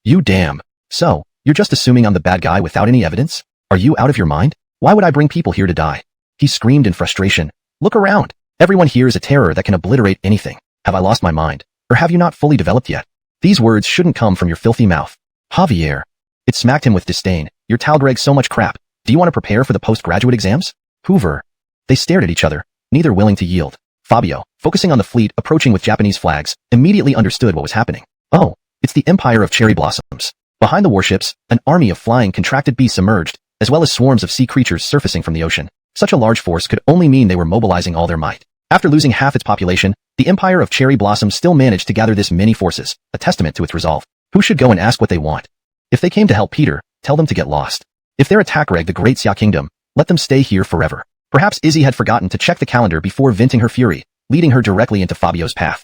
S1: You damn. So, you're just assuming I'm the bad guy without any evidence? Are you out of your mind? Why would I bring people here to die? He screamed in frustration. Look around. Everyone here is a terror that can obliterate anything. Have I lost my mind? Or have you not fully developed yet? These words shouldn't come from your filthy mouth. Javier. It smacked him with disdain. You're tell Greg so much crap. Do you want to prepare for the postgraduate exams? Hoover. They stared at each other, neither willing to yield. Fabio, focusing on the fleet approaching with Japanese flags, immediately understood what was happening. Oh, it's the Empire of Cherry Blossoms. Behind the warships, an army of flying contracted beasts emerged, as well as swarms of sea creatures surfacing from the ocean. Such a large force could only mean they were mobilizing all their might. After losing half its population, the Empire of Cherry Blossoms still managed to gather this many forces, a testament to its resolve. Who should go and ask what they want? If they came to help Peter, tell them to get lost. If they're attack Reg the Great Xia Kingdom, let them stay here forever. Perhaps Izzy had forgotten to check the calendar before venting her fury, leading her directly into Fabio's path.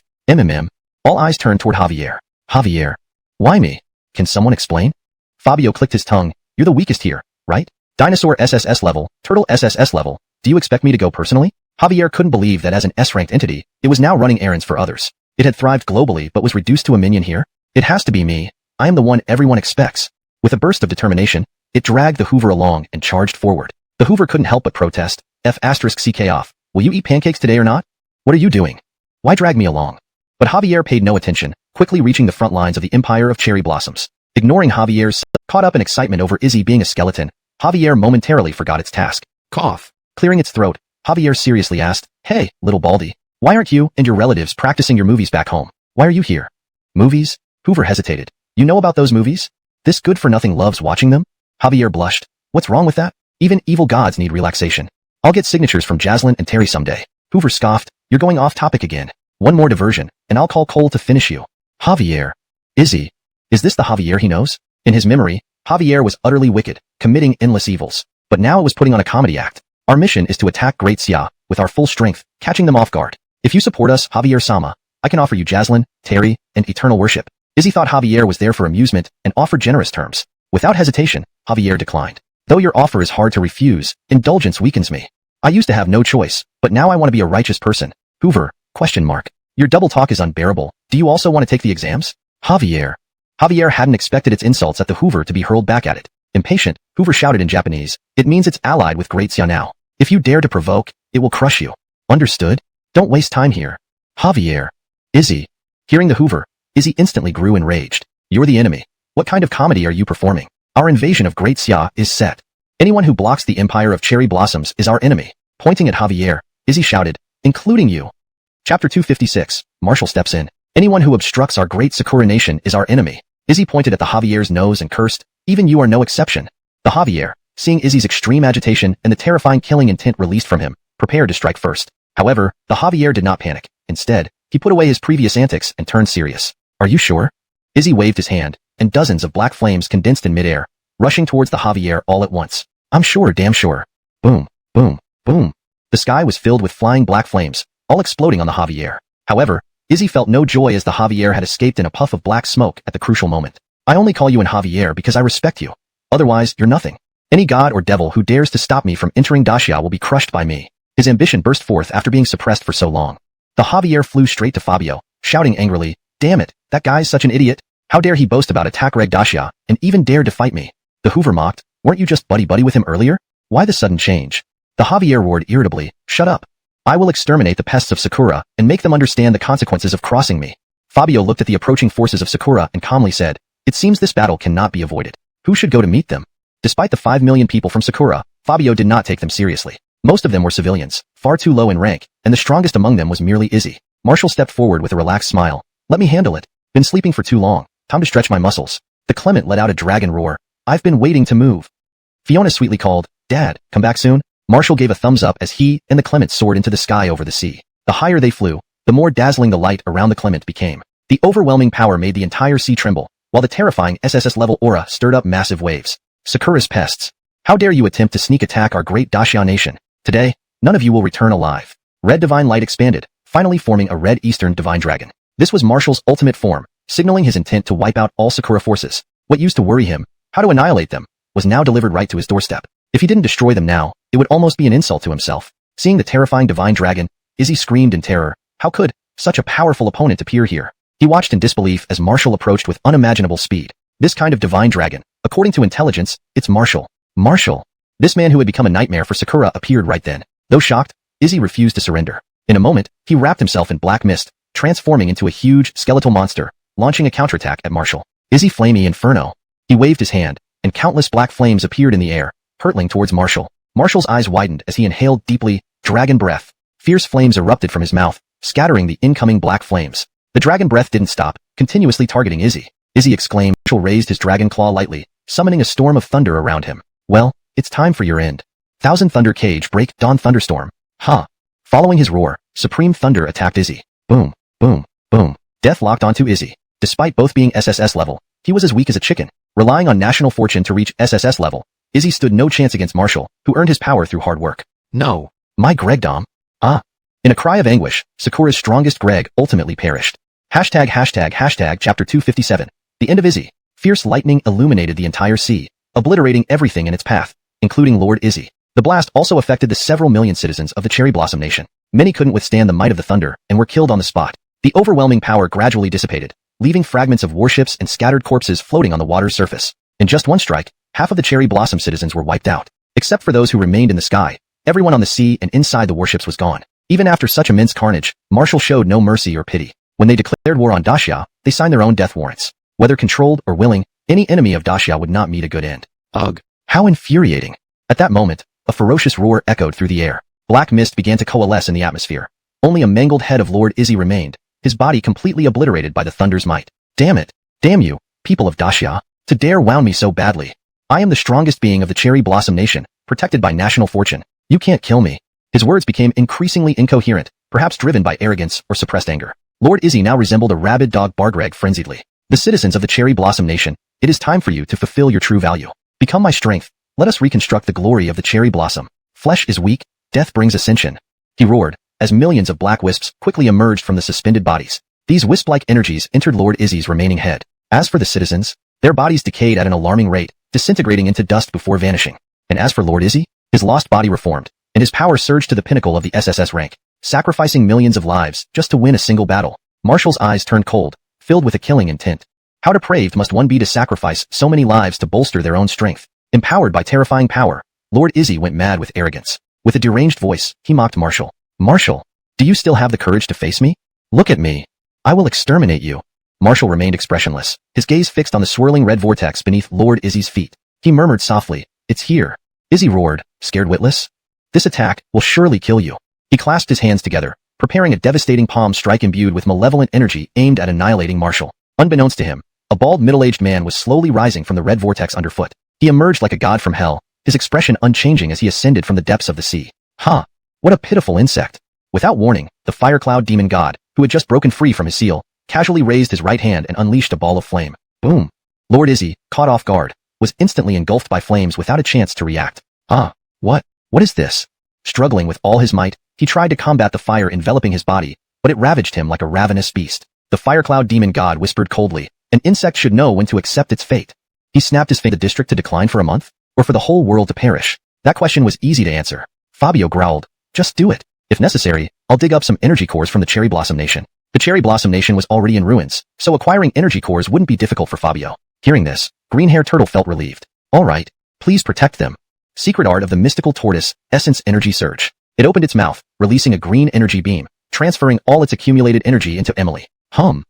S1: All eyes turned toward Javier. Javier. Why me? Can someone explain? Fabio clicked his tongue. You're the weakest here, right? Dinosaur SSS level, Turtle SSS level. Do you expect me to go personally? Javier couldn't believe that as an S-ranked entity, it was now running errands for others. It had thrived globally but was reduced to a minion here. It has to be me. I am the one everyone expects. With a burst of determination, it dragged the Hoover along and charged forward. The Hoover couldn't help but protest. F***CK off. Will you eat pancakes today or not? What are you doing? Why drag me along? But Javier paid no attention, quickly reaching the front lines of the Empire of Cherry Blossoms. Ignoring Javier's caught up in excitement over Izzy being a skeleton, Javier momentarily forgot its task. Cough. Clearing its throat, Javier seriously asked, Hey, little Baldy, why aren't you and your relatives practicing your movies back home? Why are you here? Movies? Hoover hesitated. You know about those movies? This good-for-nothing loves watching them? Javier blushed. What's wrong with that? Even evil gods need relaxation. I'll get signatures from Jaslyn and Terry someday. Hoover scoffed. You're going off topic again. One more diversion, and I'll call Cole to finish you. Javier. Izzy. Is this the Javier he knows? In his memory, Javier was utterly wicked, committing endless evils. But now it was putting on a comedy act. Our mission is to attack Great Xia, with our full strength, catching them off guard. If you support us, Javier-sama, I can offer you Jaslyn, Terry, and eternal worship. Izzy thought Javier was there for amusement and offered generous terms. Without hesitation, Javier declined. Though your offer is hard to refuse, indulgence weakens me. I used to have no choice, but now I want to be a righteous person. Hoover, ? Your double talk is unbearable. Do you also want to take the exams? Javier. Javier hadn't expected its insults at the Hoover to be hurled back at it. Impatient, Hoover shouted in Japanese, it means it's allied with Great Xia now. If you dare to provoke, it will crush you. Understood? Don't waste time here. Javier. Izzy. Hearing the Hoover, Izzy instantly grew enraged. You're the enemy. What kind of comedy are you performing? Our invasion of Great Xia is set. Anyone who blocks the Empire of Cherry Blossoms is our enemy. Pointing at Javier, Izzy shouted, including you. Chapter 256, Marshall steps in. Anyone who obstructs our great Sakura nation is our enemy. Izzy pointed at the Javier's nose and cursed, even you are no exception. The Javier, seeing Izzy's extreme agitation and the terrifying killing intent released from him, prepared to strike first. However, the Javier did not panic. Instead, he put away his previous antics and turned serious. Are you sure? Izzy waved his hand, and dozens of black flames condensed in midair, rushing towards the Javier all at once. I'm sure, damn sure. Boom, boom. Boom, boom. The sky was filled with flying black flames, all exploding on the Javier. However, Izzy felt no joy as the Javier had escaped in a puff of black smoke at the crucial moment. I only call you an Javier because I respect you. Otherwise, you're nothing. Any god or devil who dares to stop me from entering Dacia will be crushed by me. His ambition burst forth after being suppressed for so long. The Javier flew straight to Fabio, shouting angrily, "Damn it, that guy's such an idiot. How dare he boast about attack reg Dacia, and even dared to fight me?" The Hoover mocked, "Weren't you just buddy-buddy with him earlier? Why the sudden change?" The Javier roared irritably, "Shut up. I will exterminate the pests of Sakura and make them understand the consequences of crossing me." Fabio looked at the approaching forces of Sakura and calmly said, "It seems this battle cannot be avoided. Who should go to meet them?" Despite the 5 million people from Sakura, Fabio did not take them seriously. Most of them were civilians, far too low in rank, and the strongest among them was merely Izzy. Marshall stepped forward with a relaxed smile. "Let me handle it. Been sleeping for too long. Time to stretch my muscles." The Clement let out a dragon roar. "I've been waiting to move." Fiona sweetly called, "Dad, come back soon." Marshall gave a thumbs up as he and the Clement soared into the sky over the sea. The higher they flew, the more dazzling the light around the Clement became. The overwhelming power made the entire sea tremble, while the terrifying SSS-level aura stirred up massive waves. Sakura's pests. How dare you attempt to sneak attack our great Dacia nation? Today, none of you will return alive. Red divine light expanded, finally forming a red eastern divine dragon. This was Marshall's ultimate form, signaling his intent to wipe out all Sakura forces. What used to worry him, how to annihilate them, was now delivered right to his doorstep. If he didn't destroy them now, it would almost be an insult to himself. Seeing the terrifying divine dragon, Izzy screamed in terror. How could such a powerful opponent appear here? He watched in disbelief as Marshall approached with unimaginable speed. This kind of divine dragon, according to intelligence, it's Marshall. Marshall. This man who had become a nightmare for Sakura appeared right then. Though shocked, Izzy refused to surrender. In a moment, he wrapped himself in black mist, transforming into a huge, skeletal monster, launching a counterattack at Marshall. Izzy Flamey Inferno. He waved his hand, and countless black flames appeared in the air, hurtling towards Marshall. Marshall's eyes widened as he inhaled deeply, dragon breath. Fierce flames erupted from his mouth, scattering the incoming black flames. The dragon breath didn't stop, continuously targeting Izzy. Izzy exclaimed. Marshall raised his dragon claw lightly, summoning a storm of thunder around him. "Well, it's time for your end. Thousand Thunder Cage Break Dawn Thunderstorm." Ha! Following his roar, Supreme Thunder attacked Izzy. Boom, boom, boom. Death locked onto Izzy. Despite both being SSS level, he was as weak as a chicken. Relying on national fortune to reach SSS level, Izzy stood no chance against Marshall, who earned his power through hard work.
S2: No.
S1: My Gregdom. Ah. In a cry of anguish, Sakura's strongest Greg ultimately perished. Hashtag chapter 257. The end of Izzy. Fierce lightning illuminated the entire sea, obliterating everything in its path, including Lord Izzy. The blast also affected the several million citizens of the Cherry Blossom Nation. Many couldn't withstand the might of the thunder and were killed on the spot. The overwhelming power gradually dissipated, leaving fragments of warships and scattered corpses floating on the water's surface. In just one strike, half of the Cherry Blossom citizens were wiped out. Except for those who remained in the sky, everyone on the sea and inside the warships was gone. Even after such immense carnage, Marshall showed no mercy or pity. When they declared war on Dacia, they signed their own death warrants. Whether controlled or willing, any enemy of Dacia would not meet a good end.
S2: Ugh.
S1: How infuriating. At that moment, a ferocious roar echoed through the air. Black mist began to coalesce in the atmosphere. Only a mangled head of Lord Izzy remained, his body completely obliterated by the thunder's might. Damn it. Damn you, people of Dacia, to dare wound me so badly. I am the strongest being of the Cherry Blossom Nation, protected by national fortune. You can't kill me. His words became increasingly incoherent, perhaps driven by arrogance or suppressed anger. Lord Izzy now resembled a rabid dog barking frenziedly. The citizens of the Cherry Blossom Nation, it is time for you to fulfill your true value. Become my strength. Let us reconstruct the glory of the Cherry Blossom. Flesh is weak, death brings ascension. He roared, as millions of black wisps quickly emerged from the suspended bodies. These wisp-like energies entered Lord Izzy's remaining head. As for the citizens, their bodies decayed at an alarming rate, disintegrating into dust before vanishing. And as for Lord Izzy, his lost body reformed, and his power surged to the pinnacle of the SSS rank, sacrificing millions of lives just to win a single battle. Marshall's eyes turned cold, filled with a killing intent. How depraved must one be to sacrifice so many lives to bolster their own strength? Empowered by terrifying power, Lord Izzy went mad with arrogance. With a deranged voice, he mocked Marshall. Marshall, do you still have the courage to face me? Look at me. I will exterminate you. Marshall remained expressionless, his gaze fixed on the swirling red vortex beneath Lord Izzy's feet. He murmured softly, "It's here." Izzy roared, scared witless. "This attack will surely kill you." He clasped his hands together, preparing a devastating palm strike imbued with malevolent energy aimed at annihilating Marshall. Unbeknownst to him, a bald middle-aged man was slowly rising from the red vortex underfoot. He emerged like a god from hell, his expression unchanging as he ascended from the depths of the sea. Ha! What a pitiful insect. Without warning, the fire cloud demon god, who had just broken free from his seal, casually raised his right hand and unleashed a ball of flame. Boom! Lord Izzy, caught off guard, was instantly engulfed by flames without a chance to react. Ah! What is this? Struggling with all his might, he tried to combat the fire enveloping his body, but it ravaged him like a ravenous beast. The fire cloud demon god whispered coldly, an insect should know when to accept its fate. He snapped his fate, the district to decline for a month, or for the whole world to perish. That question was easy to answer. Fabio growled, just do it. If necessary, I'll dig up some energy cores from the Cherry Blossom Nation. The Cherry Blossom Nation was already in ruins, so acquiring energy cores wouldn't be difficult for Fabio. Hearing this, Green Hair Turtle felt relieved. All right, please protect them. Secret art of the mystical tortoise, Essence Energy Surge. It opened its mouth, releasing a green energy beam, transferring all its accumulated energy into Emily. Hum.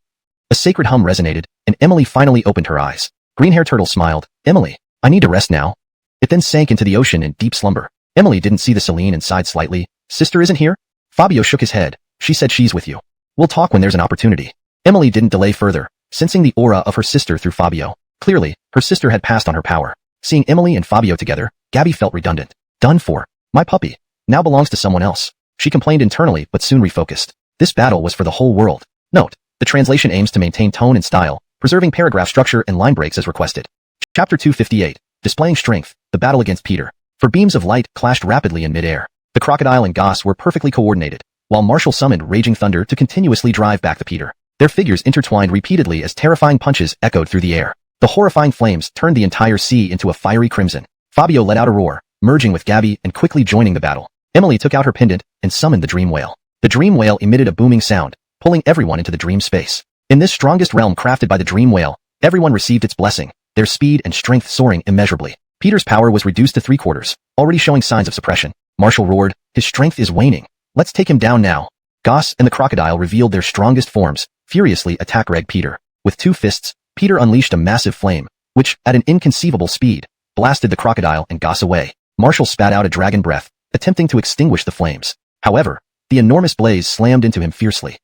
S1: A sacred hum resonated, and Emily finally opened her eyes. Green Hair Turtle smiled. Emily, I need to rest now. It then sank into the ocean in deep slumber. Emily didn't see the Celine and sighed slightly. Sister isn't here? Fabio shook his head. She said she's with you. We'll talk when there's an opportunity. Emily didn't delay further, sensing the aura of her sister through Fabio. Clearly, her sister had passed on her power. Seeing Emily and Fabio together, Gabby felt redundant. Done for. My puppy now belongs to someone else. She complained internally but soon refocused. This battle was for the whole world. Note, the translation aims to maintain tone and style, preserving paragraph structure and line breaks as requested. Chapter 258. Displaying strength, the battle against Peter. For beams of light clashed rapidly in midair. The crocodile and Goss were perfectly coordinated, while Marshall summoned raging thunder to continuously drive back the Peter. Their figures intertwined repeatedly as terrifying punches echoed through the air. The horrifying flames turned the entire sea into a fiery crimson. Fabio let out a roar, merging with Gabby and quickly joining the battle. Emily took out her pendant and summoned the dream whale. The dream whale emitted a booming sound, pulling everyone into the dream space. In this strongest realm crafted by the dream whale, everyone received its blessing, their speed and strength soaring immeasurably. Peter's power was reduced to 3/4, already showing signs of suppression. Marshall roared, his strength is waning. Let's take him down now. Goss and the crocodile revealed their strongest forms, furiously attack Reg Peter. With 2 fists, Peter unleashed a massive flame, which, at an inconceivable speed, blasted the crocodile and Goss away. Marshall spat out a dragon breath, attempting to extinguish the flames. However, the enormous blaze slammed into him fiercely.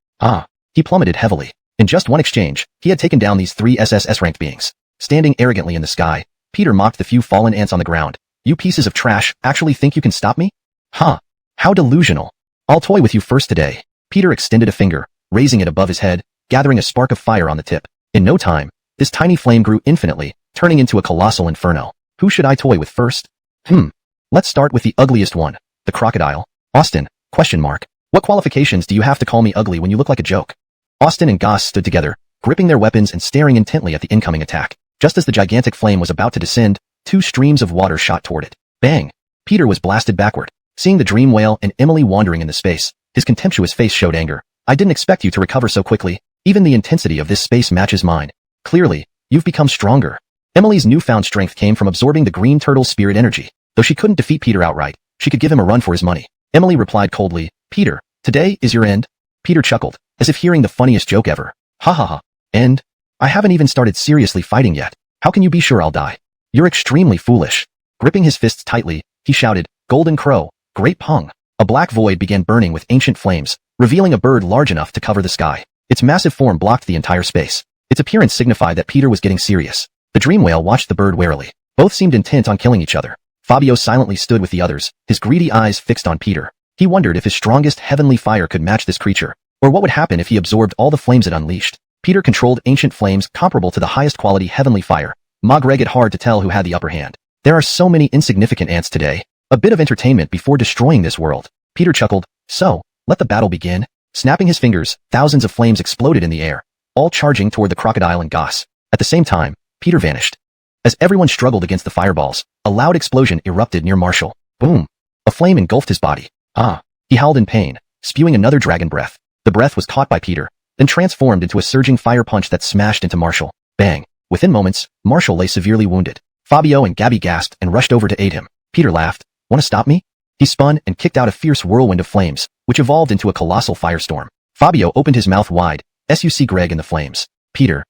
S1: He plummeted heavily. In just one exchange, he had taken down these 3 SSS-ranked beings. Standing arrogantly in the sky, Peter mocked the few fallen ants on the ground. You pieces of trash actually think you can stop me? Huh. How delusional. I'll toy with you first today. Peter extended a finger, raising it above his head, gathering a spark of fire on the tip. In no time, this tiny flame grew infinitely, turning into a colossal inferno. Who should I toy with first? Let's start with the ugliest one, the crocodile. Austin, ? What qualifications do you have to call me ugly when you look like a joke? Austin and Goss stood together, gripping their weapons and staring intently at the incoming attack. Just as the gigantic flame was about to descend, 2 streams of water shot toward it. Bang! Peter was blasted backward. Seeing the dream whale and Emily wandering in the space, his contemptuous face showed anger. I didn't expect you to recover so quickly. Even the intensity of this space matches mine. Clearly, you've become stronger. Emily's newfound strength came from absorbing the green turtle's spirit energy. Though she couldn't defeat Peter outright, she could give him a run for his money. Emily replied coldly, Peter, today is your end? Peter chuckled, as if hearing the funniest joke ever. Ha ha ha. End? I haven't even started seriously fighting yet. How can you be sure I'll die? You're extremely foolish. Gripping his fists tightly, he shouted, Golden Crow, Great Pung. A black void began burning with ancient flames, revealing a bird large enough to cover the sky. Its massive form blocked the entire space. Its appearance signified that Peter was getting serious. The dream whale watched the bird warily. Both seemed intent on killing each other. Fabio silently stood with the others, his greedy eyes fixed on Peter. He wondered if his strongest heavenly fire could match this creature, or what would happen if he absorbed all the flames it unleashed. Peter controlled ancient flames comparable to the highest quality heavenly fire. Magreg it hard to tell who had the upper hand. There are so many insignificant ants today. A bit of entertainment before destroying this world. Peter chuckled. So, let the battle begin. Snapping his fingers, thousands of flames exploded in the air, all charging toward the crocodile and Goss. At the same time, Peter vanished. As everyone struggled against the fireballs, a loud explosion erupted near Marshall. Boom! A flame engulfed his body. He howled in pain, spewing another dragon breath. The breath was caught by Peter, then transformed into a surging fire punch that smashed into Marshall. Bang! Within moments, Marshall lay severely wounded. Fabio and Gabby gasped and rushed over to aid him. Peter laughed. Want to stop me? He spun and kicked out a fierce whirlwind of flames, which evolved into a colossal firestorm. Fabio opened his mouth wide, suc Greg in the flames. Peter.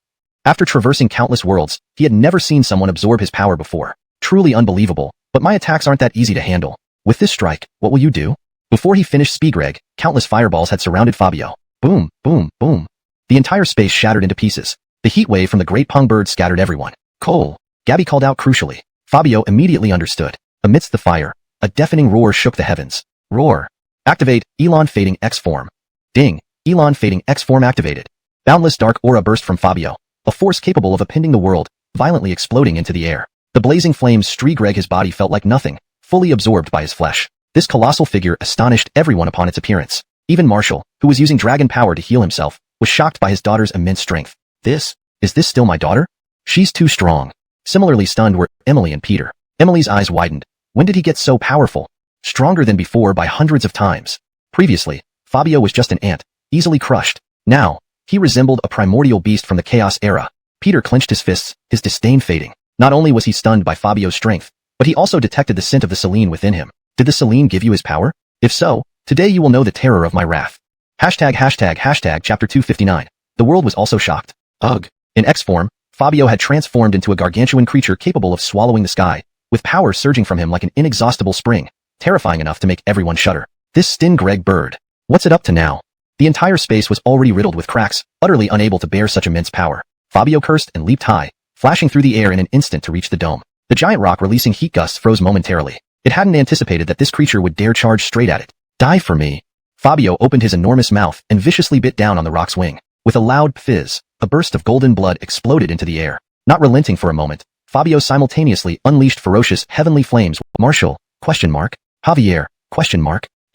S1: After traversing countless worlds, he had never seen someone absorb his power before. Truly unbelievable, but my attacks aren't that easy to handle. With this strike, what will you do? Before he finished Greg, countless fireballs had surrounded Fabio. Boom, boom, boom. The entire space shattered into pieces. The heat wave from the great pung bird scattered everyone. Cole. Gabby called out crucially. Fabio immediately understood. Amidst the fire, a deafening roar shook the heavens. Roar. Activate, Elon Fading X form. Ding, Elon Fading X form activated. Boundless dark aura burst from Fabio, a force capable of upending the world, violently exploding into the air. The blazing flames streaked Greg. His body felt like nothing, fully absorbed by his flesh. This colossal figure astonished everyone upon its appearance. Even Marshall, who was using dragon power to heal himself, was shocked by his daughter's immense strength. Is this still my daughter? She's too strong. Similarly stunned were Emily and Peter. Emily's eyes widened. When did he get so powerful? Stronger than before by hundreds of times. Previously, Fabio was just an ant, easily crushed. Now, he resembled a primordial beast from the Chaos era. Peter clenched his fists, his disdain fading. Not only was he stunned by Fabio's strength, but he also detected the scent of the Selene within him. Did the Selene give you his power? If so, today you will know the terror of my wrath. Chapter 259. The world was also shocked.
S2: Ugh.
S1: In X form, Fabio had transformed into a gargantuan creature capable of swallowing the sky, with power surging from him like an inexhaustible spring, terrifying enough to make everyone shudder. This Stin-Greg bird. What's it up to now? The entire space was already riddled with cracks, utterly unable to bear such immense power. Fabio cursed and leaped high, flashing through the air in an instant to reach the dome. The giant rock releasing heat gusts froze momentarily. It hadn't anticipated that this creature would dare charge straight at it. Die for me. Fabio opened his enormous mouth and viciously bit down on the rock's wing. With a loud fizz, a burst of golden blood exploded into the air. Not relenting for a moment, Fabio simultaneously unleashed ferocious, heavenly flames. Marshall? Javier?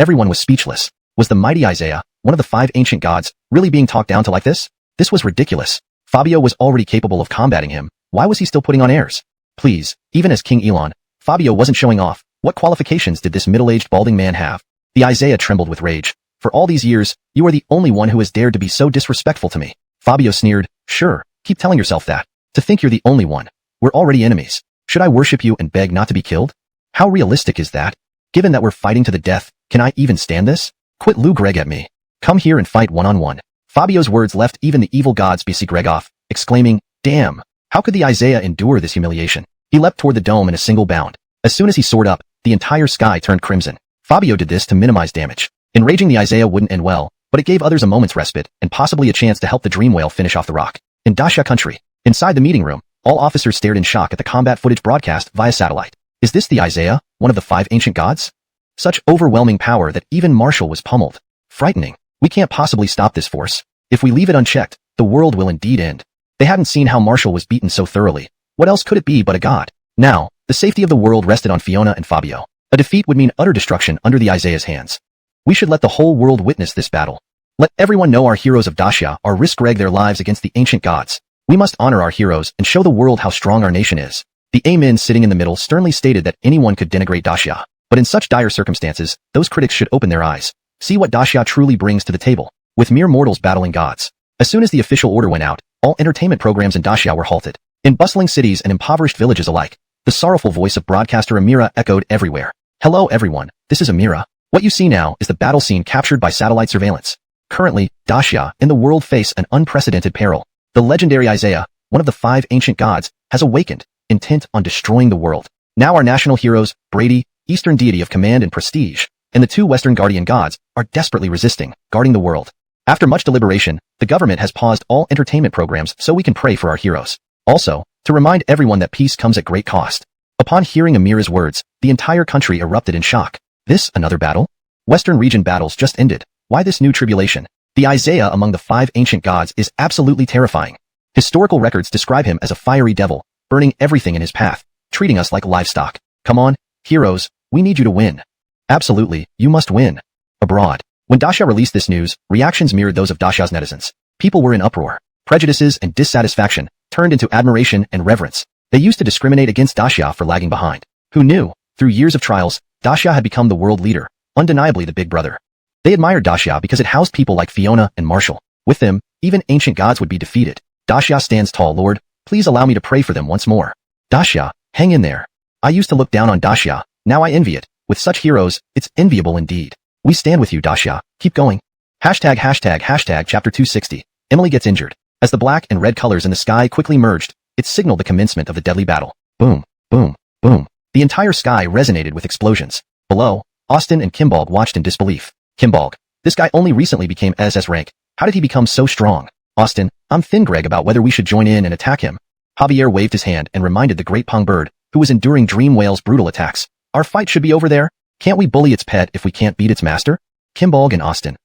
S1: Everyone was speechless. Was the mighty Isaiah, one of the 5 ancient gods, really being talked down to like this? This was ridiculous. Fabio was already capable of combating him. Why was he still putting on airs? Please, even as King Elon, Fabio wasn't showing off. What qualifications did this middle-aged balding man have? The Isaiah trembled with rage. For all these years, you are the only one who has dared to be so disrespectful to me. Fabio sneered. Sure, keep telling yourself that. To think you're the only one. We're already enemies. Should I worship you and beg not to be killed? How realistic is that? Given that we're fighting to the death, can I even stand this? Quit Lou Greg at me. Come here and fight one-on-one. Fabio's words left even the evil gods BC Greg off, exclaiming, damn, how could the Isaiah endure this humiliation? He leapt toward the dome in a single bound. As soon as he soared up, the entire sky turned crimson. Fabio did this to minimize damage. Enraging the Isaiah wouldn't end well, but it gave others a moment's respite and possibly a chance to help the dream whale finish off the rock. In Dacia country, inside the meeting room, all officers stared in shock at the combat footage broadcast via satellite. Is this the Isaiah, one of the 5 ancient gods? Such overwhelming power that even Marshall was pummeled. Frightening. We can't possibly stop this force. If we leave it unchecked, the world will indeed end. They hadn't seen how Marshall was beaten so thoroughly. What else could it be but a god? Now, the safety of the world rested on Fiona and Fabio. A defeat would mean utter destruction under the Isaiah's hands. We should let the whole world witness this battle. Let everyone know our heroes of Dacia are risk-reg their lives against the ancient gods. We must honor our heroes and show the world how strong our nation is. The Amen sitting in the middle sternly stated that anyone could denigrate Dacia. But in such dire circumstances, those critics should open their eyes. See what Dacia truly brings to the table. With mere mortals battling gods. As soon as the official order went out, all entertainment programs in Dacia were halted. In bustling cities and impoverished villages alike, the sorrowful voice of broadcaster Amira echoed everywhere. Hello everyone, this is Amira. What you see now is the battle scene captured by satellite surveillance. Currently, Dacia and the world face an unprecedented peril. The legendary Isaiah, one of the 5 ancient gods, has awakened, intent on destroying the world. Now our national heroes, Brady, Eastern deity of command and prestige, and the 2 Western guardian gods, are desperately resisting, guarding the world. After much deliberation, the government has paused all entertainment programs so we can pray for our heroes. Also, to remind everyone that peace comes at great cost. Upon hearing Amira's words, the entire country erupted in shock. This, another battle? Western region battles just ended. Why this new tribulation? The Isaiah among the 5 ancient gods is absolutely terrifying. Historical records describe him as a fiery devil, burning everything in his path, treating us like livestock. Come on, heroes, we need you to win. Absolutely, you must win. Abroad. When Dacia released this news, reactions mirrored those of Dacia's netizens. People were in uproar. Prejudices and dissatisfaction turned into admiration and reverence. They used to discriminate against Dacia for lagging behind. Who knew? Through years of trials, Dacia had become the world leader, undeniably the big brother. They admired Dacia because it housed people like Fiona and Marshall. With them, even ancient gods would be defeated. Dacia stands tall, Lord. Please allow me to pray for them once more. Dacia, hang in there. I used to look down on Dacia. Now I envy it. With such heroes, it's enviable indeed. We stand with you, Dacia. Keep going. Chapter 260. Emily gets injured. As the black and red colors in the sky quickly merged, it signaled the commencement of the deadly battle. Boom, boom, boom. The entire sky resonated with explosions. Below, Austin and Kimbalg watched in disbelief. Kimbalg, this guy only recently became SS rank. How did he become so strong? Austin, I'm Thin Greg about whether we should join in and attack him. Javier waved his hand and reminded the great Pong bird, who was enduring Dream Whale's brutal attacks. Our fight should be over there. Can't we bully its pet if we can't beat its master? Kimbalg and Austin.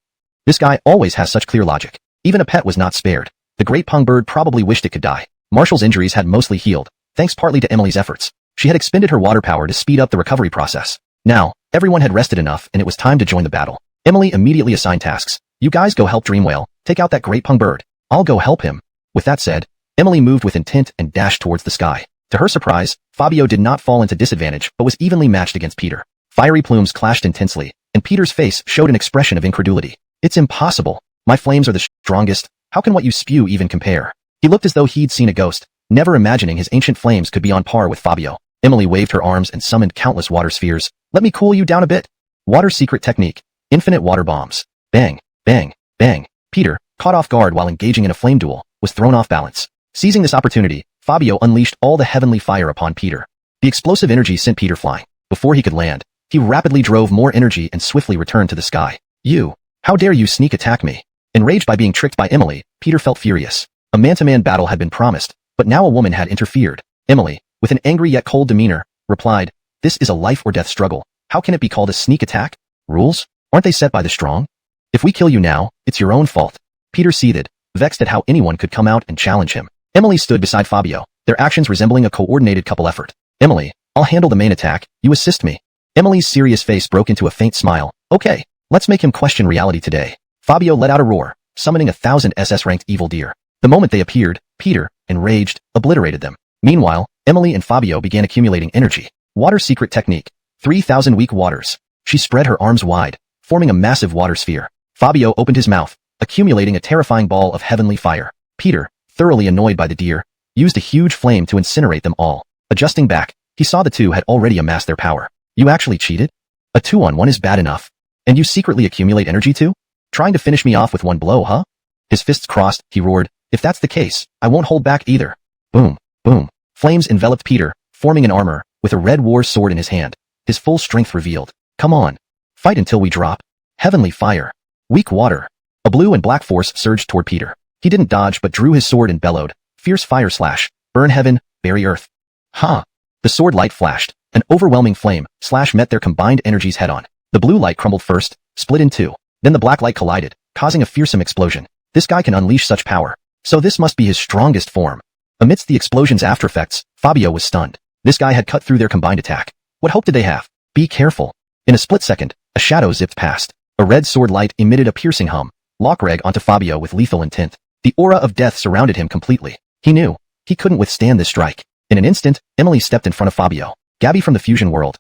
S1: This guy always has such clear logic. Even a pet was not spared. The great Pong bird probably wished it could die. Marshall's injuries had mostly healed, thanks partly to Emily's efforts. She had expended her water power to speed up the recovery process. Now, Everyone had rested enough and it was time to join the battle. Emily immediately assigned tasks. You guys go help Dreamwhale, take out that great pung bird. I'll go help him. With that said, Emily moved with intent and dashed towards the sky. To her surprise, Fabio did not fall into disadvantage but was evenly matched against Peter. Fiery plumes clashed intensely, and Peter's face showed an expression of incredulity. It's impossible. My flames are the strongest. How can what you spew even compare? He looked as though he'd seen a ghost, never imagining his ancient flames could be on par with Fabio. Emily waved her arms and summoned countless water spheres. Let me cool you down a bit. Water secret technique. Infinite water bombs. Bang, bang, bang. Peter, caught off guard while engaging in a flame duel, was thrown off balance. Seizing this opportunity, Fabio unleashed all the heavenly fire upon Peter. The explosive energy sent Peter flying. Before he could land, he rapidly drove more energy and swiftly returned to the sky. You! How dare you sneak attack me? Enraged by being tricked by Emily, Peter felt furious. A man-to-man battle had been promised, but now a woman had interfered. Emily, with an angry yet cold demeanor, replied, "This is a life-or-death struggle. How can it be called a sneak attack? Rules? Aren't they set by the strong? If we kill you now, it's your own fault." Peter seethed, vexed at how anyone could come out and challenge him. Emily stood beside Fabio, their actions resembling a coordinated couple effort. "Emily, I'll handle the main attack, you assist me." Emily's serious face broke into a faint smile. "Okay, let's make him question reality today." Fabio let out a roar, summoning 1,000 SS-ranked evil deer. The moment they appeared, Peter, enraged, obliterated them. Meanwhile, Emily and Fabio began accumulating energy. Water secret technique. 3,000 weak waters. She spread her arms wide, forming a massive water sphere. Fabio opened his mouth, accumulating a terrifying ball of heavenly fire. Peter, thoroughly annoyed by the deer, used a huge flame to incinerate them all. Adjusting back, he saw the two had already amassed their power. You actually cheated? A 2-on-1 is bad enough. And you secretly accumulate energy too? Trying to finish me off with one blow, huh? His fists crossed, he roared, "If that's the case, I won't hold back either." Boom, boom. Flames enveloped Peter, forming an armor, with a red war sword in his hand. His full strength revealed. Come on. Fight until we drop. Heavenly fire. Weak water. A blue and black force surged toward Peter. He didn't dodge but drew his sword and bellowed. Fierce fire slash. Burn heaven, bury earth. Ha! The sword light flashed. An overwhelming flame slash met their combined energies head-on. The blue light crumbled first, split in two. Then the black light collided, causing a fearsome explosion. This guy can unleash such power. So this must be his strongest form. Amidst the explosion's aftereffects, Fabio was stunned. This guy had cut through their combined attack. What hope did they have? Be careful. In a split second, a shadow zipped past. A red sword light emitted a piercing hum. Lockreg onto Fabio with lethal intent. The aura of death surrounded him completely. He knew. He couldn't withstand this strike. In an instant, Emily stepped in front of Fabio. Gabby from the fusion world, ?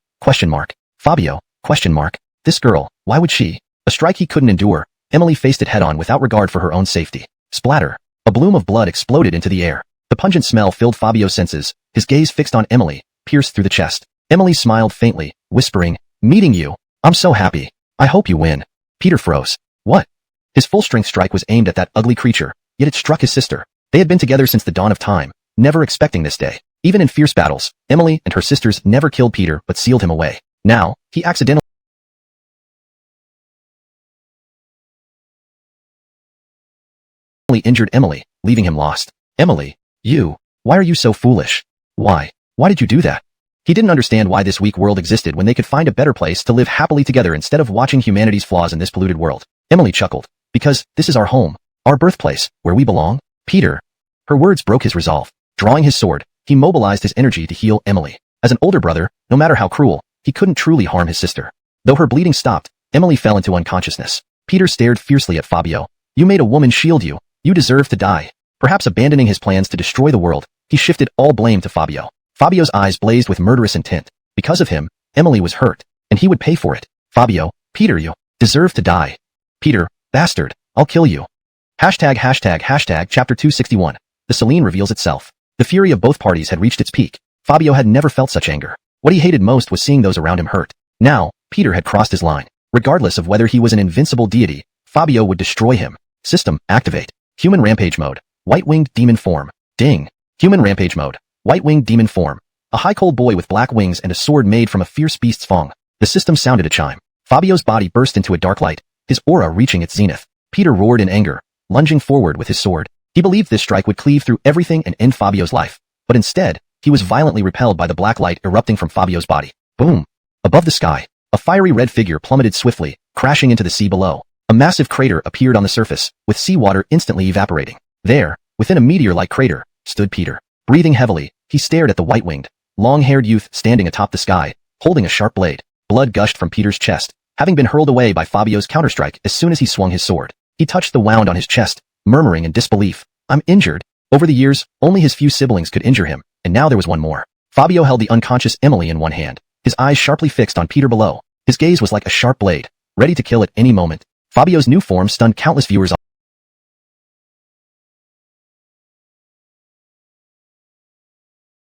S1: Fabio, ? This girl, why would she? A strike he couldn't endure. Emily faced it head-on without regard for her own safety. Splatter. A bloom of blood exploded into the air. The pungent smell filled Fabio's senses, his gaze fixed on Emily, pierced through the chest. Emily smiled faintly, whispering, "Meeting you. I'm so happy. I hope you win." Peter froze. What? His full-strength strike was aimed at that ugly creature, yet it struck his sister. They had been together since the dawn of time, never expecting this day. Even in fierce battles, Emily and her sisters never killed Peter but sealed him away. Now, he accidentally injured Emily, leaving him lost. Emily, why are you so foolish? Why did you do that? He didn't understand why this weak world existed when they could find a better place to live happily together instead of watching humanity's flaws in this polluted world. Emily chuckled. Because this is our home, our birthplace, where we belong. Peter. Her words broke his resolve. Drawing his sword, he mobilized his energy to heal Emily. As an older brother, no matter how cruel, he couldn't truly harm his sister. Though her bleeding stopped, Emily fell into unconsciousness. Peter stared fiercely at Fabio. You made a woman shield you. You deserve to die. Perhaps abandoning his plans to destroy the world, he shifted all blame to Fabio. Fabio's eyes blazed with murderous intent. Because of him, Emily was hurt, and he would pay for it. Fabio, Peter, you deserve to die. Peter, bastard, I'll kill you. Hashtag chapter 261. The Selene reveals itself. The fury of both parties had reached its peak. Fabio had never felt such anger. What he hated most was seeing those around him hurt. Now, Peter had crossed his line. Regardless of whether he was an invincible deity, Fabio would destroy him. System, activate. Human rampage mode. White-winged demon form. Ding. Human rampage mode. White-winged demon form. A high-cold boy with black wings and a sword made from a fierce beast's fang. The system sounded a chime. Fabio's body burst into a dark light, his aura reaching its zenith. Peter roared in anger, lunging forward with his sword. He believed this strike would cleave through everything and end Fabio's life. But instead, he was violently repelled by the black light erupting from Fabio's body. Boom! Above the sky, a fiery red figure plummeted swiftly, crashing into the sea below. A massive crater appeared on the surface, with seawater instantly evaporating. There, within a meteor-like crater, stood Peter. Breathing heavily, he stared at the white-winged, long-haired youth standing atop the sky, holding a sharp blade. Blood gushed from Peter's chest, having been hurled away by Fabio's counterstrike as soon as he swung his sword. He touched the wound on his chest, murmuring in disbelief, "I'm injured." Over the years, only his few siblings could injure him, and now there was one more. Fabio held the unconscious Emily in one hand, his eyes sharply fixed on Peter below. His gaze was like a sharp blade, ready to kill at any moment. Fabio's new form stunned countless viewers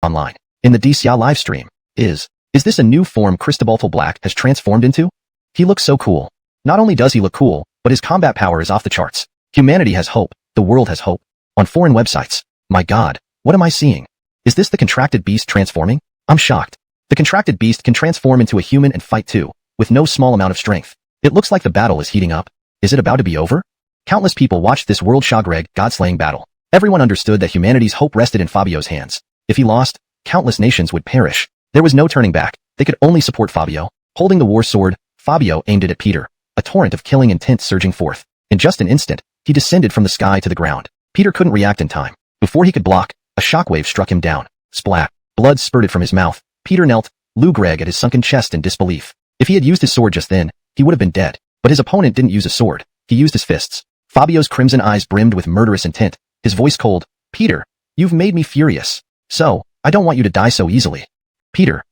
S1: online. In the DCA livestream, is this a new form Cristobal Black has transformed into? He looks so cool. Not only does he look cool, but his combat power is off the charts. Humanity has hope, the world has hope. On foreign websites. My god, what am I seeing? Is this the contracted beast transforming? I'm shocked. The contracted beast can transform into a human and fight too, with no small amount of strength. It looks like the battle is heating up. Is it about to be over? Countless people watched this World Shagreg God-slaying battle. Everyone understood that humanity's hope rested in Fabio's hands. If he lost, countless nations would perish. There was no turning back. They could only support Fabio. Holding the war sword, Fabio aimed it at Peter, a torrent of killing intent surging forth. In just an instant, he descended from the sky to the ground. Peter couldn't react in time. Before he could block, a shockwave struck him down. Splat. Blood spurted from his mouth. Peter knelt, Lou Greg at his sunken chest in disbelief. If he had used his sword just then, he would have been dead. But his opponent didn't use a sword. He used his fists. Fabio's crimson eyes brimmed with murderous intent, his voice cold. "Peter, you've made me furious. So, I don't want you to die so easily." Peter, ?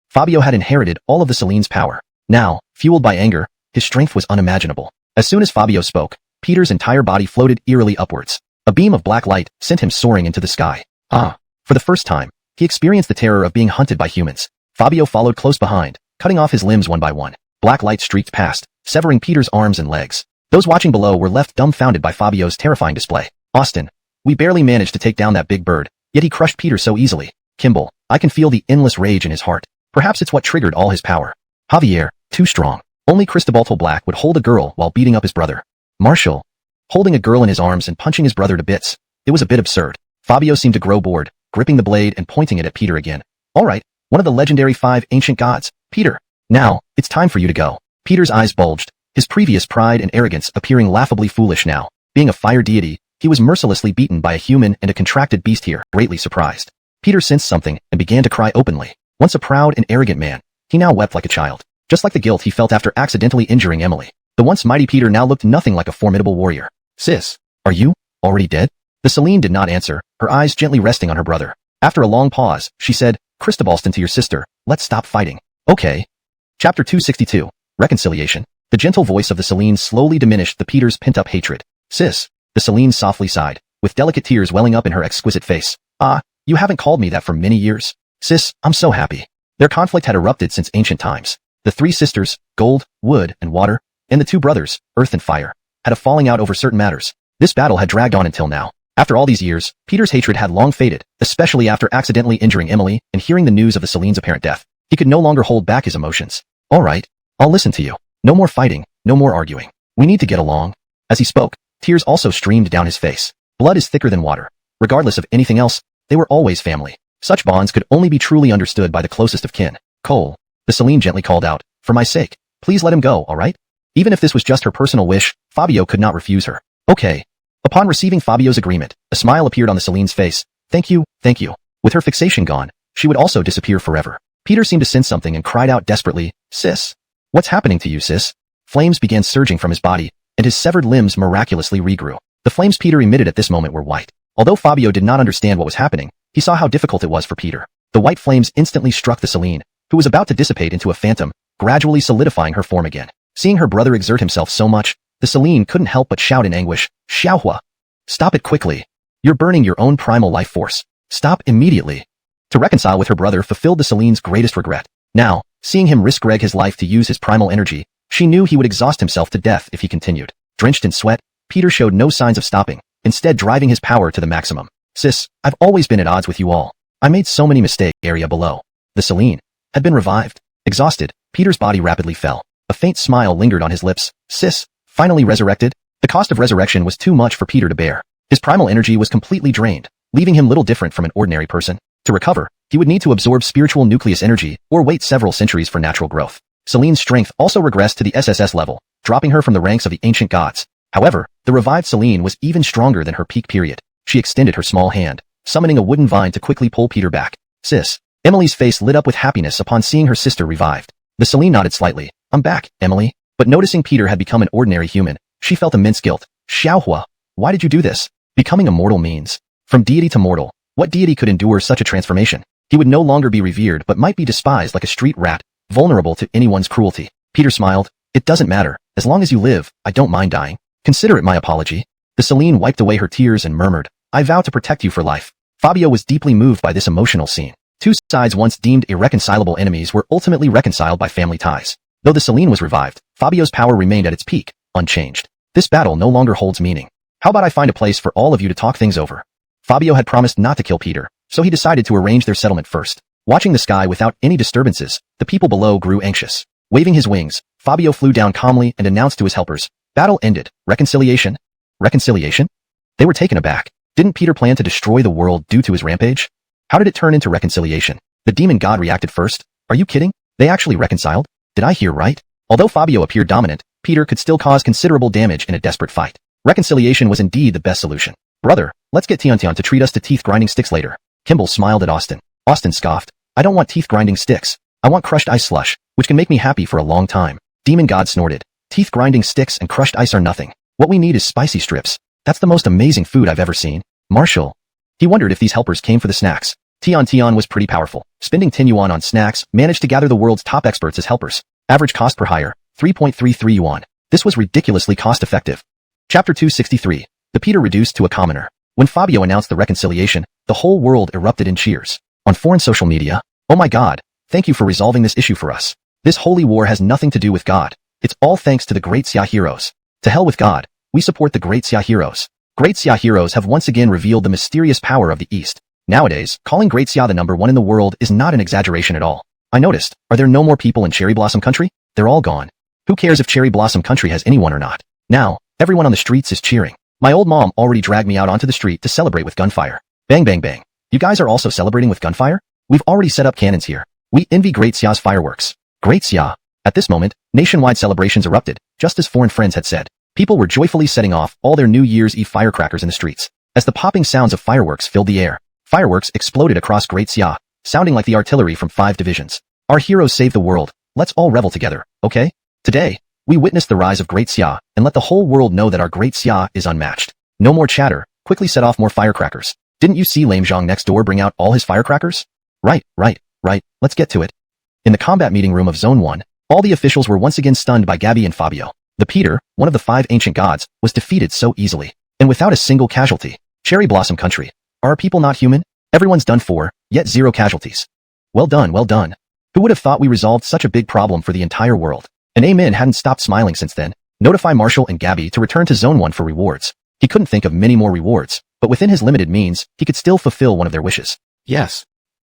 S1: Fabio had inherited all of the Celine's power. Now, fueled by anger, his strength was unimaginable. As soon as Fabio spoke, Peter's entire body floated eerily upwards. A beam of black light sent him soaring into the sky. For the first time, he experienced the terror of being hunted by humans. Fabio followed close behind, cutting off his limbs one by one. Black light streaked past, severing Peter's arms and legs. Those watching below were left dumbfounded by Fabio's terrifying display. "Austin, we barely managed to take down that big bird, yet he crushed Peter so easily." Kimball, I can feel the endless rage in his heart. Perhaps it's what triggered all his power. Javier, too strong. Only Cristobal Black would hold a girl while beating up his brother. Marshall, holding a girl in his arms and punching his brother to bits. It was a bit absurd. Fabio seemed to grow bored, gripping the blade and pointing it at Peter again. "All right, one of the legendary 5 ancient gods, Peter. Now, it's time for you to go." Peter's eyes bulged, his previous pride and arrogance appearing laughably foolish now. Being a fire deity, he was mercilessly beaten by a human and a contracted beast here, greatly surprised. Peter sensed something and began to cry openly. Once a proud and arrogant man, he now wept like a child, just like the guilt he felt after accidentally injuring Emily. The once mighty Peter now looked nothing like a formidable warrior. "Sis, are you already dead?" The Celine did not answer, her eyes gently resting on her brother. After a long pause, she said, "Cristobalston to your sister, let's stop fighting." "Okay." Chapter 262, Reconciliation. The gentle voice of the Celine slowly diminished the Peter's pent-up hatred. "Sis," the Celine softly sighed, with delicate tears welling up in her exquisite face. You haven't called me that for many years." "Sis, I'm so happy." Their conflict had erupted since ancient times. The 3 sisters, Gold, Wood, and Water, and the 2 brothers, Earth and Fire, had a falling out over certain matters. This battle had dragged on until now. After all these years, Peter's hatred had long faded, especially after accidentally injuring Emily and hearing the news of the Celine's apparent death. He could no longer hold back his emotions. "All right, I'll listen to you. No more fighting, no more arguing. We need to get along." As he spoke, tears also streamed down his face. Blood is thicker than water. Regardless of anything else, they were always family. Such bonds could only be truly understood by the closest of kin. "Cole," the Celine gently called out, "for my sake, please let him go, all right?" Even if this was just her personal wish, Fabio could not refuse her. "Okay." Upon receiving Fabio's agreement, a smile appeared on the Celine's face. Thank you. With her fixation gone, she would also disappear forever. Peter seemed to sense something and cried out desperately, "Sis! What's happening to you, sis?" Flames began surging from his body, and his severed limbs miraculously regrew. The flames Peter emitted at this moment were white. Although Fabio did not understand what was happening, he saw how difficult it was for Peter. The white flames instantly struck the Celine, who was about to dissipate into a phantom, gradually solidifying her form again. Seeing her brother exert himself so much, the Celine couldn't help but shout in anguish, "Xiaohua! Stop it quickly! You're burning your own primal life force. Stop immediately!" To reconcile with her brother fulfilled the Celine's greatest regret. Now, seeing him risk Greg his life to use his primal energy, she knew he would exhaust himself to death if he continued. Drenched in sweat, Peter showed no signs of stopping, instead driving his power to the maximum. "Sis, I've always been at odds with you all. I made so many mistakes." Area below. The Celine had been revived. Exhausted, Peter's body rapidly fell. A faint smile lingered on his lips. "Sis, finally resurrected?" The cost of resurrection was too much for Peter to bear. His primal energy was completely drained, leaving him little different from an ordinary person. To recover, he would need to absorb spiritual nucleus energy or wait several centuries for natural growth. Celine's strength also regressed to the SSS level, dropping her from the ranks of the ancient gods. However, the revived Celine was even stronger than her peak period. She extended her small hand, summoning a wooden vine to quickly pull Peter back. "Sis." Emily's face lit up with happiness upon seeing her sister revived. The Celine nodded slightly. I'm back, Emily. But noticing Peter had become an ordinary human, she felt immense guilt. Xiaohua, why did you do this? Becoming a mortal means. From deity to mortal, what deity could endure such a transformation? He would no longer be revered but might be despised like a street rat, vulnerable to anyone's cruelty. Peter smiled. It doesn't matter. As long as you live, I don't mind dying. Consider it my apology. The Celine wiped away her tears and murmured, I vow to protect you for life. Fabio was deeply moved by this emotional scene. Two sides once deemed irreconcilable enemies were ultimately reconciled by family ties. Though the Celine was revived, Fabio's power remained at its peak, unchanged. This battle no longer holds meaning. How about I find a place for all of you to talk things over? Fabio had promised not to kill Peter, so he decided to arrange their settlement first. Watching the sky without any disturbances, the people below grew anxious. Waving his wings, Fabio flew down calmly and announced to his helpers, battle ended. Reconciliation? Reconciliation? They were taken aback. Didn't Peter plan to destroy the world due to his rampage? How did it turn into reconciliation? The demon god reacted first. Are you kidding? They actually reconciled? Did I hear right? Although Fabio appeared dominant, Peter could still cause considerable damage in a desperate fight. Reconciliation was indeed the best solution. Brother, let's get Tiantian to treat us to teeth-grinding sticks later. Kimball smiled at Austin. Austin scoffed. I don't want teeth-grinding sticks. I want crushed ice slush, which can make me happy for a long time. Demon god snorted. Teeth-grinding sticks and crushed ice are nothing. What we need is spicy strips. That's the most amazing food I've ever seen. Marshall. He wondered if these helpers came for the snacks. Tian was pretty powerful. Spending 10 yuan on snacks managed to gather the world's top experts as helpers. Average cost per hire, 3.33 yuan. This was ridiculously cost-effective. Chapter 263. The Peter reduced to a commoner. When Fabio announced the reconciliation, the whole world erupted in cheers. On foreign social media, oh my god, thank you for resolving this issue for us. This holy war has nothing to do with God. It's all thanks to the great Xia heroes. To hell with God, we support the great Xia heroes. Great Xia heroes have once again revealed the mysterious power of the East. Nowadays, calling Great Xia the #1 in the world is not an exaggeration at all. I noticed, are there no more people in Cherry Blossom Country? They're all gone. Who cares if Cherry Blossom Country has anyone or not? Now, everyone on the streets is cheering. My old mom already dragged me out onto the street to celebrate with gunfire. Bang bang bang. You guys are also celebrating with gunfire? We've already set up cannons here. We envy Great Xia's fireworks. Great Xia. At this moment, nationwide celebrations erupted, just as foreign friends had said. People were joyfully setting off all their New Year's Eve firecrackers in the streets. As the popping sounds of fireworks filled the air, fireworks exploded across Great Xia, sounding like the artillery from 5 divisions. Our heroes saved the world. Let's all revel together, okay? Today, we witness the rise of Great Xia and let the whole world know that our Great Xia is unmatched. No more chatter, quickly set off more firecrackers. Didn't you see Lame Zhang next door bring out all his firecrackers? Right, let's get to it. In the combat meeting room of Zone 1, all the officials were once again stunned by Gabby and Fabio. The Peter, one of the 5 ancient gods, was defeated so easily, and without a single casualty. Cherry Blossom Country. Are our people not human? Everyone's done for, yet 0 casualties. Well done, well done. Who would have thought we resolved such a big problem for the entire world? And Amen hadn't stopped smiling since then. Notify Marshall and Gabby to return to Zone 1 for rewards. He couldn't think of many more rewards, but within his limited means, he could still fulfill one of their wishes.
S2: Yes.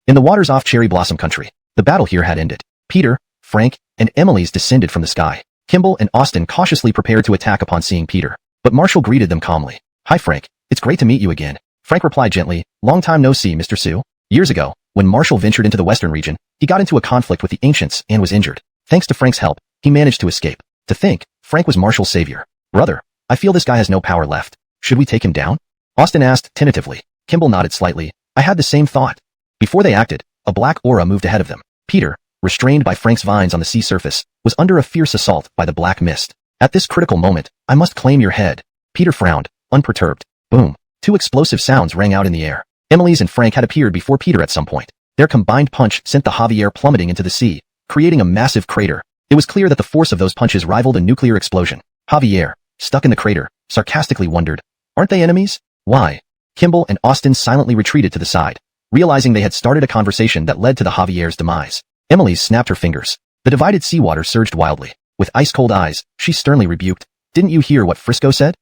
S1: In the waters off Cherry Blossom Country, the battle here had ended. Peter, Frank, and Emily's descended from the sky. Kimball and Austin cautiously prepared to attack upon seeing Peter, but Marshall greeted them calmly. Hi Frank, it's great to meet you again. Frank replied gently, long time no see, Mr. Su. Years ago, when Marshall ventured into the western region, he got into a conflict with the ancients and was injured. Thanks to Frank's help, he managed to escape. To think, Frank was Marshall's savior. Brother, I feel this guy has no power left. Should we take him down? Austin asked tentatively. Kimball nodded slightly. I had the same thought. Before they acted, a black aura moved ahead of them. Peter, restrained by Frank's vines on the sea surface, was under a fierce assault by the black mist. At this critical moment, I must claim your head. Peter frowned, unperturbed. Boom. 2 explosive sounds rang out in the air. Emily's and Frank had appeared before Peter at some point. Their combined punch sent the Javier plummeting into the sea, creating a massive crater. It was clear that the force of those punches rivaled a nuclear explosion. Javier, stuck in the crater, sarcastically wondered, aren't they enemies? Why? Kimball and Austin silently retreated to the side, realizing they had started a conversation that led to the Javier's demise. Emily snapped her fingers. The divided seawater surged wildly. With ice-cold eyes, she sternly rebuked, didn't you hear what Frisco said?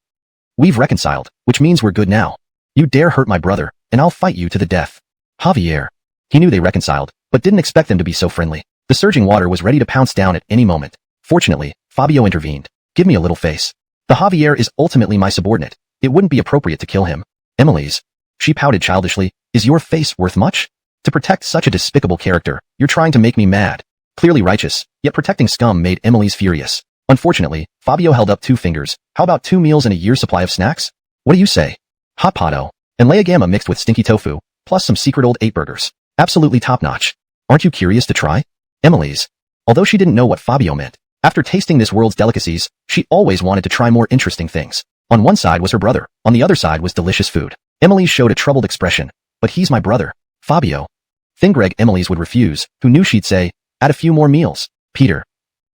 S1: We've reconciled, which means we're good now. You dare hurt my brother, and I'll fight you to the death. Javier. He knew they reconciled, but didn't expect them to be so friendly. The surging water was ready to pounce down at any moment. Fortunately, Fabio intervened. Give me a little face. The Javier is ultimately my subordinate. It wouldn't be appropriate to kill him. Emily's. She pouted childishly. Is your face worth much? To protect such a despicable character, you're trying to make me mad. Clearly righteous, yet protecting scum made Emily's furious. Unfortunately, Fabio held up 2 fingers. How about 2 meals and a year's supply of snacks? What do you say? Hot potato. And Leagama mixed with stinky tofu, plus some secret old 8 burgers. Absolutely top-notch. Aren't you curious to try? Emily's. Although she didn't know what Fabio meant, after tasting this world's delicacies, she always wanted to try more interesting things. On one side was her brother, on the other side was delicious food. Emily's showed a troubled expression. But he's my brother. Fabio. Thing Greg Emily's would refuse, who knew she'd say, add a few more meals. Peter.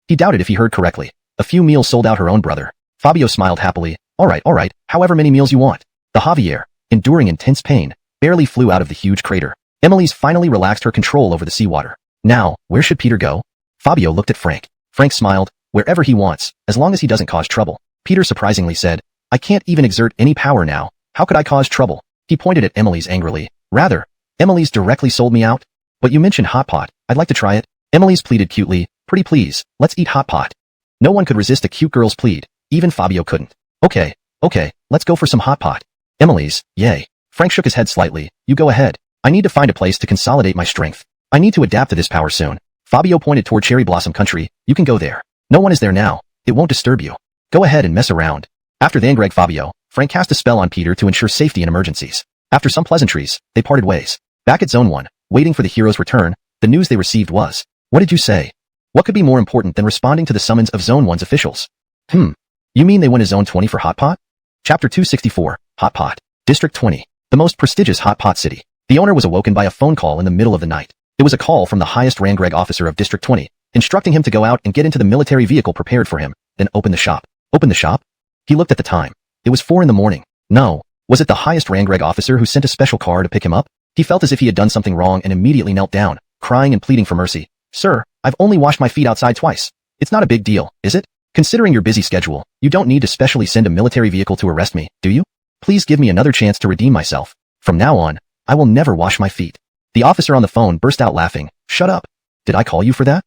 S1: He doubted if he heard correctly. A few meals sold out her own brother. Fabio smiled happily. All right, however many meals you want. The Javier, enduring intense pain, barely flew out of the huge crater. Emily's finally relaxed her control over the seawater. Now, where should Peter go? Fabio looked at Frank. Frank smiled. Wherever he wants, as long as he doesn't cause trouble. Peter surprisingly said, I can't even exert any power now. How could I cause trouble? He pointed at Emily's angrily. Rather, Emily's directly sold me out. But you mentioned hot pot. I'd like to try it. Emily's pleaded cutely. Pretty please, let's eat hot pot. No one could resist a cute girl's plead. Even Fabio couldn't. Okay, let's go for some hot pot. Emily's, yay. Frank shook his head slightly. You go ahead. I need to find a place to consolidate my strength. I need to adapt to this power soon. Fabio pointed toward Cherry Blossom Country. You can go there. No one is there now. It won't disturb you. Go ahead and mess around. After they Greg Fabio, Frank cast a spell on Peter to ensure safety in emergencies. After some pleasantries, they parted ways. Back at Zone 1, waiting for the hero's return, the news they received was, what did you say? What could be more important than responding to the summons of Zone 1's officials? You mean they went to Zone 20 for Hot Pot? Chapter 264, Hot Pot. District 20, the most prestigious hot pot city. The owner was awoken by a phone call in the middle of the night. It was a call from the highest Rangreg officer of District 20, instructing him to go out and get into the military vehicle prepared for him, then open the shop. Open the shop? He looked at the time. It was 4 a.m. No. Was it the highest Rangreg officer who sent a special car to pick him up? He felt as if he had done something wrong and immediately knelt down, crying and pleading for mercy. Sir, I've only washed my feet outside twice. It's not a big deal, is it? Considering your busy schedule, you don't need to specially send a military vehicle to arrest me, do you? Please give me another chance to redeem myself. From now on, I will never wash my feet. The officer on the phone burst out laughing. Shut up. Did I call you for that?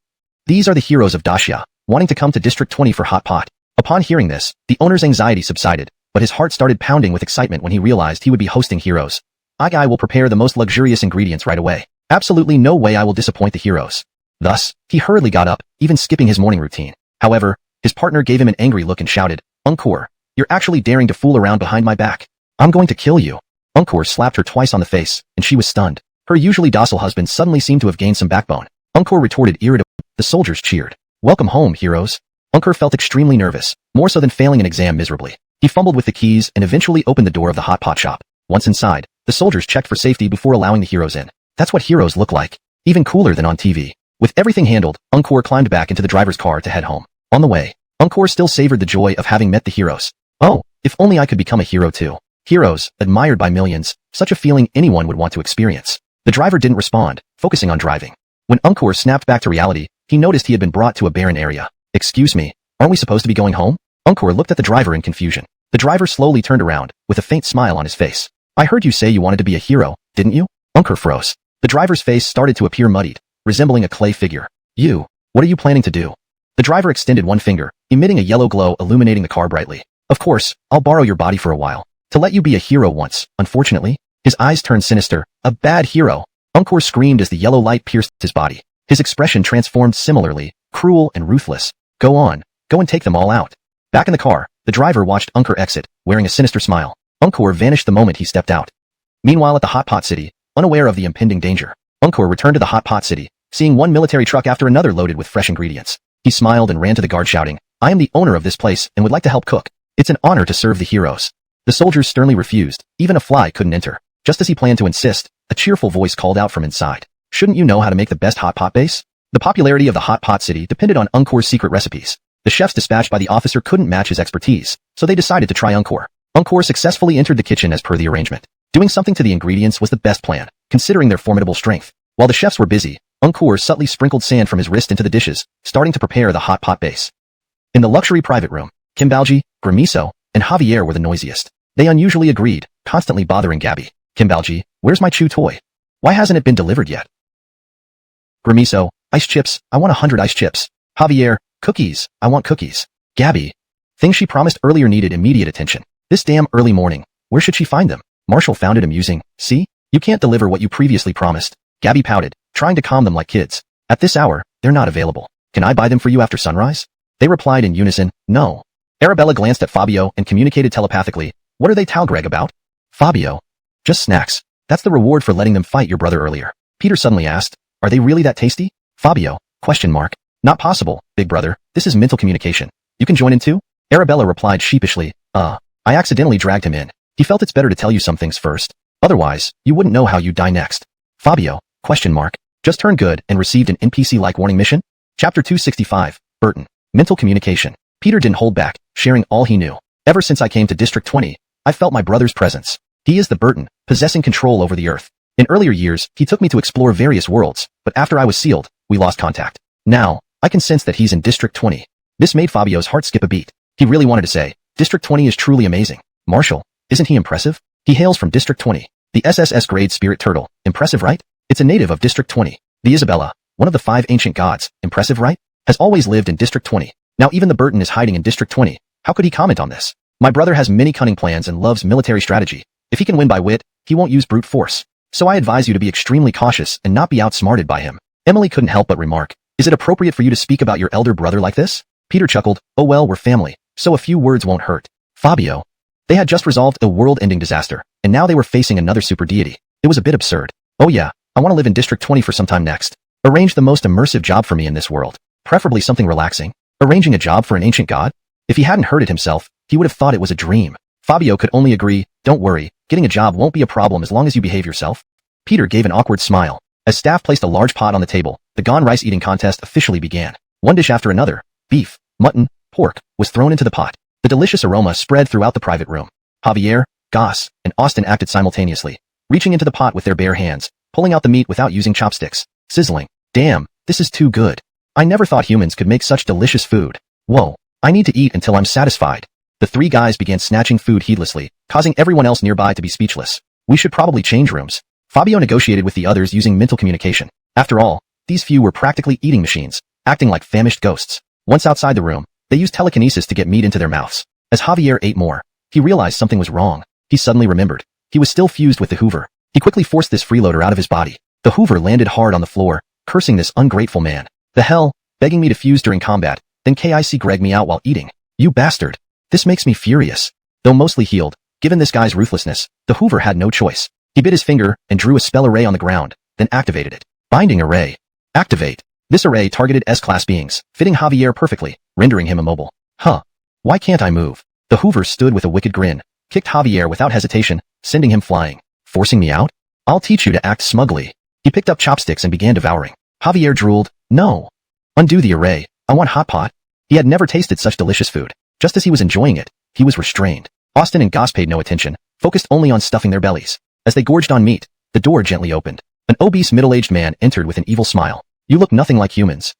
S1: These are the heroes of Dacia, wanting to come to District 20 for hot pot. Upon hearing this, the owner's anxiety subsided, but his heart started pounding with excitement when he realized he would be hosting heroes. I will prepare the most luxurious ingredients right away. Absolutely no way I will disappoint the heroes. Thus, he hurriedly got up, even skipping his morning routine. However, his partner gave him an angry look and shouted, Encore, you're actually daring to fool around behind my back. I'm going to kill you. Encore slapped her twice on the face, and she was stunned. Her usually docile husband suddenly seemed to have gained some backbone. Encore retorted irritably. The soldiers cheered. Welcome home, heroes. Encore felt extremely nervous, more so than failing an exam miserably. He fumbled with the keys and eventually opened the door of the hot pot shop. Once inside, the soldiers checked for safety before allowing the heroes in. That's what heroes look like. Even cooler than on TV. With everything handled, Encore climbed back into the driver's car to head home. On the way, Encore still savored the joy of having met the heroes. Oh, if only I could become a hero too. Heroes, admired by millions, such a feeling anyone would want to experience. The driver didn't respond, focusing on driving. When Encore snapped back to reality, he noticed he had been brought to a barren area. Excuse me, aren't we supposed to be going home? Encore looked at the driver in confusion. The driver slowly turned around, with a faint smile on his face. I heard you say you wanted to be a hero, didn't you? Encore froze. The driver's face started to appear muddied, resembling a clay figure. What are you planning to do? The driver extended one finger, emitting a yellow glow illuminating the car brightly. Of course, I'll borrow your body for a while. To let you be a hero once, unfortunately. His eyes turned sinister. A bad hero. Encore screamed as the yellow light pierced his body. His expression transformed similarly, cruel and ruthless. Go on, go and take them all out. Back in the car, the driver watched Encore exit, wearing a sinister smile. Encore vanished the moment he stepped out. Meanwhile at the hot pot city, unaware of the impending danger, Encore returned to the hot pot city, seeing one military truck after another loaded with fresh ingredients. He smiled and ran to the guard shouting, I am the owner of this place and would like to help cook. It's an honor to serve the heroes. The soldiers sternly refused. Even a fly couldn't enter. Just as he planned to insist, a cheerful voice called out from inside. Shouldn't you know how to make the best hot pot base? The popularity of the hot pot city depended on Encore's secret recipes. The chefs dispatched by the officer couldn't match his expertise, so they decided to try Encore. Encore successfully entered the kitchen as per the arrangement. Doing something to the ingredients was the best plan, considering their formidable strength. While the chefs were busy, Encore subtly sprinkled sand from his wrist into the dishes, starting to prepare the hot pot base. In the luxury private room, Kimbalji, Grimiso, and Javier were the noisiest. They unusually agreed, constantly bothering Gabby. Kimbalji, where's my chew toy? Why hasn't it been delivered yet? Grimiso, ice chips, I want 100 ice chips. Javier, cookies, I want cookies. Gabby, things she promised earlier needed immediate attention. This damn early morning, where should she find them? Marshall found it amusing. See? You can't deliver what you previously promised. Gabby pouted, trying to calm them like kids. At this hour, they're not available. Can I buy them for you after sunrise? They replied in unison, no. Arabella glanced at Fabio and communicated telepathically, what are they tell Greg about? Fabio. Just snacks. That's the reward for letting them fight your brother earlier. Peter suddenly asked, are they really that tasty? Fabio, question mark. Not possible, big brother. This is mental communication. You can join in too? Arabella replied sheepishly. I accidentally dragged him in. He felt it's better to tell you some things first. Otherwise, you wouldn't know how you'd die next. Fabio, ? Just turned good and received an NPC-like warning mission? Chapter 265, Burton. Mental communication. Peter didn't hold back, sharing all he knew. Ever since I came to District 20, I felt my brother's presence. He is the Burton, possessing control over the Earth. In earlier years, he took me to explore various worlds, but after I was sealed, we lost contact. Now, I can sense that he's in District 20. This made Fabio's heart skip a beat. He really wanted to say, District 20 is truly amazing. Marshall, isn't he impressive? He hails from District 20. The SSS grade spirit turtle. Impressive, right? It's a native of District 20. The Isabella, one of the 5 ancient gods. Impressive, right? Has always lived in District 20. Now even the Burton is hiding in District 20. How could he comment on this? My brother has many cunning plans and loves military strategy. If he can win by wit, he won't use brute force. So I advise you to be extremely cautious and not be outsmarted by him. Emily couldn't help but remark, is it appropriate for you to speak about your elder brother like this? Peter chuckled, oh well, we're family, so a few words won't hurt. Fabio. They had just resolved a world-ending disaster, and now they were facing another super deity. It was a bit absurd. Oh yeah, I want to live in District 20 for some time next. Arrange the most immersive job for me in this world. Preferably something relaxing. Arranging a job for an ancient god? If he hadn't heard it himself, he would have thought it was a dream. Fabio could only agree, don't worry, getting a job won't be a problem as long as you behave yourself. Peter gave an awkward smile. As staff placed a large pot on the table, the gone rice eating contest officially began. One dish after another, beef, mutton, pork, was thrown into the pot. The delicious aroma spread throughout the private room. Javier, Goss, and Austin acted simultaneously, reaching into the pot with their bare hands, pulling out the meat without using chopsticks. Sizzling. Damn, this is too good. I never thought humans could make such delicious food. Whoa, I need to eat until I'm satisfied. The 3 guys began snatching food heedlessly, causing everyone else nearby to be speechless. We should probably change rooms. Fabio negotiated with the others using mental communication. After all, these few were practically eating machines, acting like famished ghosts. Once outside the room, they used telekinesis to get meat into their mouths. As Javier ate more, he realized something was wrong. He suddenly remembered. He was still fused with the Hoover. He quickly forced this freeloader out of his body. The Hoover landed hard on the floor, cursing this ungrateful man. The hell, begging me to fuse during combat, then KIC Greg me out while eating. You bastard. This makes me furious. Though mostly healed, given this guy's ruthlessness, the Hoover had no choice. He bit his finger and drew a spell array on the ground, then activated it. Binding array. Activate. This array targeted S-class beings, fitting Javier perfectly, rendering him immobile. Huh. Why can't I move? The Hoover stood with a wicked grin, kicked Javier without hesitation, sending him flying. Forcing me out? I'll teach you to act smugly. He picked up chopsticks and began devouring. Javier drooled, no. Undo the array. I want hot pot. He had never tasted such delicious food. Just as he was enjoying it, he was restrained. Austin and Goss paid no attention, focused only on stuffing their bellies. As they gorged on meat, the door gently opened. An obese middle-aged man entered with an evil smile. You look nothing like humans.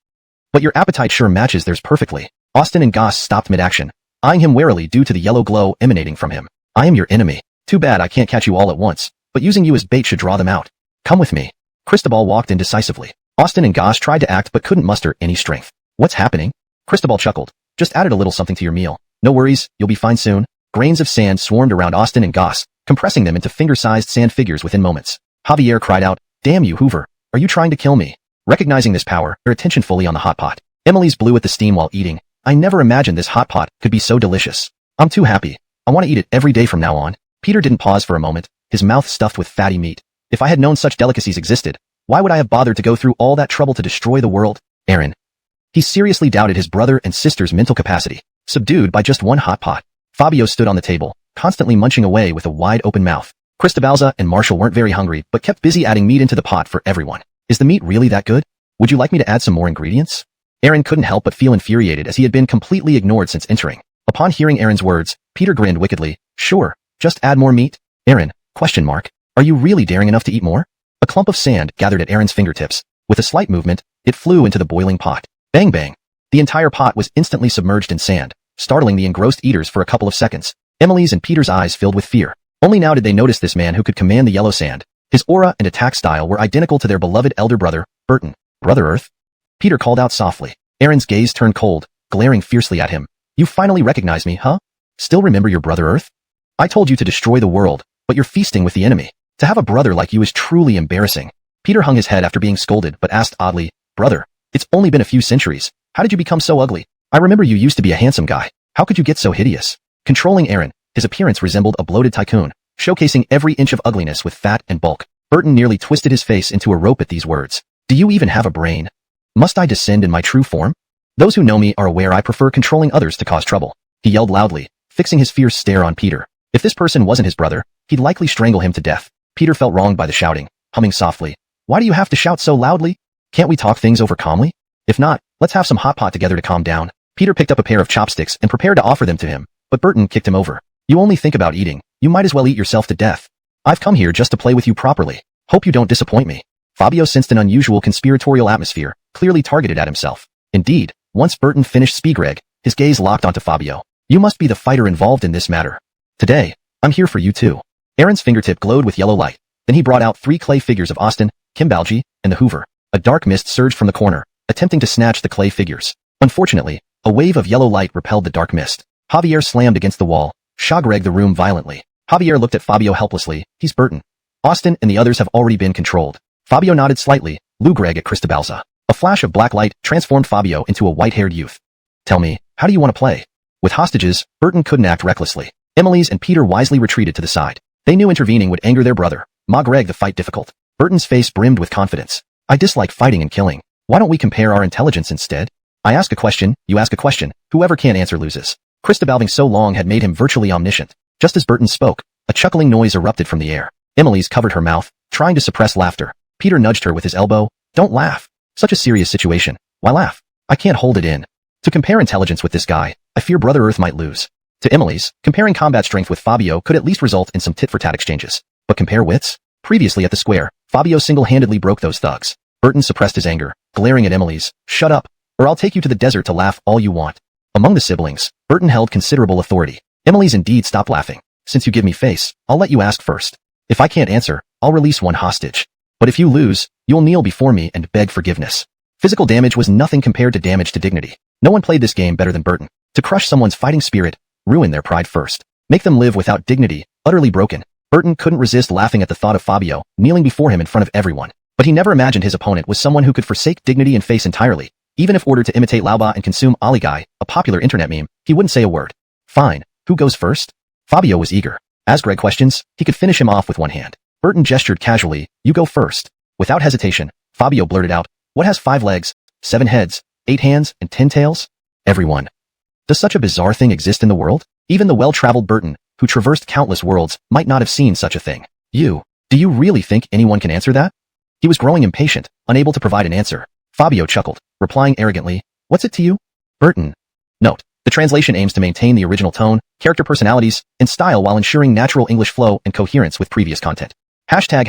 S1: But your appetite sure matches theirs perfectly. Austin and Goss stopped mid-action, eyeing him warily due to the yellow glow emanating from him. I am your enemy. Too bad I can't catch you all at once, but using you as bait should draw them out. Come with me. Cristobal walked in decisively. Austin and Goss tried to act but couldn't muster any strength. What's happening? Cristobal chuckled. Just added a little something to your meal. No worries, you'll be fine soon. Grains of sand swarmed around Austin and Goss, compressing them into finger-sized sand figures within moments. Javier cried out, damn you, Hoover. Are you trying to kill me? Recognizing this power, their attention fully on the hot pot. Emily's blew at the steam while eating. I never imagined this hot pot could be so delicious. I'm too happy. I want to eat it every day from now on. Peter didn't pause for a moment, his mouth stuffed with fatty meat. If I had known such delicacies existed, why would I have bothered to go through all that trouble to destroy the world? Aaron. He seriously doubted his brother and sister's mental capacity, subdued by just one hot pot. Fabio stood on the table, constantly munching away with a wide-open mouth. Cristobalza and Marshall weren't very hungry, but kept busy adding meat into the pot for everyone. Is the meat really that good? Would you like me to add some more ingredients? Aaron couldn't help but feel infuriated as he had been completely ignored since entering. Upon hearing Aaron's words, Peter grinned wickedly. Sure, just add more meat. Aaron, ? Are you really daring enough to eat more? A clump of sand gathered at Aaron's fingertips. With a slight movement, it flew into the boiling pot. Bang bang. The entire pot was instantly submerged in sand, startling the engrossed eaters for a couple of seconds. Emily's and Peter's eyes filled with fear. Only now did they notice this man who could command the yellow sand. His aura and attack style were identical to their beloved elder brother, Burton. Brother Earth? Peter called out softly. Aaron's gaze turned cold, glaring fiercely at him. You finally recognize me, huh? Still remember your brother Earth? I told you to destroy the world, but you're feasting with the enemy. To have a brother like you is truly embarrassing. Peter hung his head after being scolded but asked oddly, Brother, it's only been a few centuries. How did you become so ugly? I remember you used to be a handsome guy. How could you get so hideous? Controlling Aaron, his appearance resembled a bloated tycoon, showcasing every inch of ugliness with fat and bulk. Burton nearly twisted his face into a rope at these words. Do you even have a brain? Must I descend in my true form? Those who know me are aware I prefer controlling others to cause trouble. He yelled loudly, fixing his fierce stare on Peter. If this person wasn't his brother, he'd likely strangle him to death. Peter felt wronged by the shouting, humming softly. Why do you have to shout so loudly? Can't we talk things over calmly? If not, let's have some hot pot together to calm down. Peter picked up a pair of chopsticks and prepared to offer them to him, but Burton kicked him over. You only think about eating. You might as well eat yourself to death. I've come here just to play with you properly. Hope you don't disappoint me. Fabio sensed an unusual conspiratorial atmosphere, clearly targeted at himself. Indeed, once Burton finished Spigreg, his gaze locked onto Fabio. You must be the fighter involved in this matter. Today, I'm here for you too. Aaron's fingertip glowed with yellow light. Then he brought out 3 clay figures of Austin, Kimbalji, and the Hoover. A dark mist surged from the corner, attempting to snatch the clay figures. Unfortunately, a wave of yellow light repelled the dark mist. Javier slammed against the wall, shagreg the room violently. Javier looked at Fabio helplessly. He's Burton. Austin and the others have already been controlled. Fabio nodded slightly, Lugreg at Cristobalza. A flash of black light transformed Fabio into a white-haired youth. Tell me, how do you want to play? With hostages, Burton couldn't act recklessly. Emily's and Peter wisely retreated to the side. They knew intervening would anger their brother, Magreg the fight difficult. Burton's face brimmed with confidence. I dislike fighting and killing. Why don't we compare our intelligence instead? I ask a question, you ask a question, whoever can't answer loses. Cristobalving so long had made him virtually omniscient. Just as Burton spoke, a chuckling noise erupted from the air. Emily's covered her mouth, trying to suppress laughter. Peter nudged her with his elbow. Don't laugh. Such a serious situation. Why laugh? I can't hold it in. To compare intelligence with this guy, I fear Brother Earth might lose. To Emily's, comparing combat strength with Fabio could at least result in some tit-for-tat exchanges. But compare wits? Previously at the square, Fabio single-handedly broke those thugs. Burton suppressed his anger, glaring at Emily's. Shut up, or I'll take you to the desert to laugh all you want. Among the siblings, Burton held considerable authority. Emily's indeed stopped laughing. Since you give me face, I'll let you ask first. If I can't answer, I'll release one hostage. But if you lose, you'll kneel before me and beg forgiveness. Physical damage was nothing compared to damage to dignity. No one played this game better than Burton. To crush someone's fighting spirit, ruin their pride first. Make them live without dignity, utterly broken. Burton couldn't resist laughing at the thought of Fabio kneeling before him in front of everyone. But he never imagined his opponent was someone who could forsake dignity and face entirely. Even if ordered to imitate Laoba and consume Aligai, a popular internet meme, he wouldn't say a word. Fine, who goes first? Fabio was eager. As Greg questions, he could finish him off with one hand. Burton gestured casually, you go first. Without hesitation, Fabio blurted out, what has 5 legs, 7 heads, 8 hands, and 10 tails? Everyone. Does such a bizarre thing exist in the world? Even the well-traveled Burton, who traversed countless worlds, might not have seen such a thing. Do you really think anyone can answer that? He was growing impatient, unable to provide an answer. Fabio chuckled, replying arrogantly, what's it to you? Burton. Note, the translation aims to maintain the original tone, character personalities, and style while ensuring natural English flow and coherence with previous content. Hashtag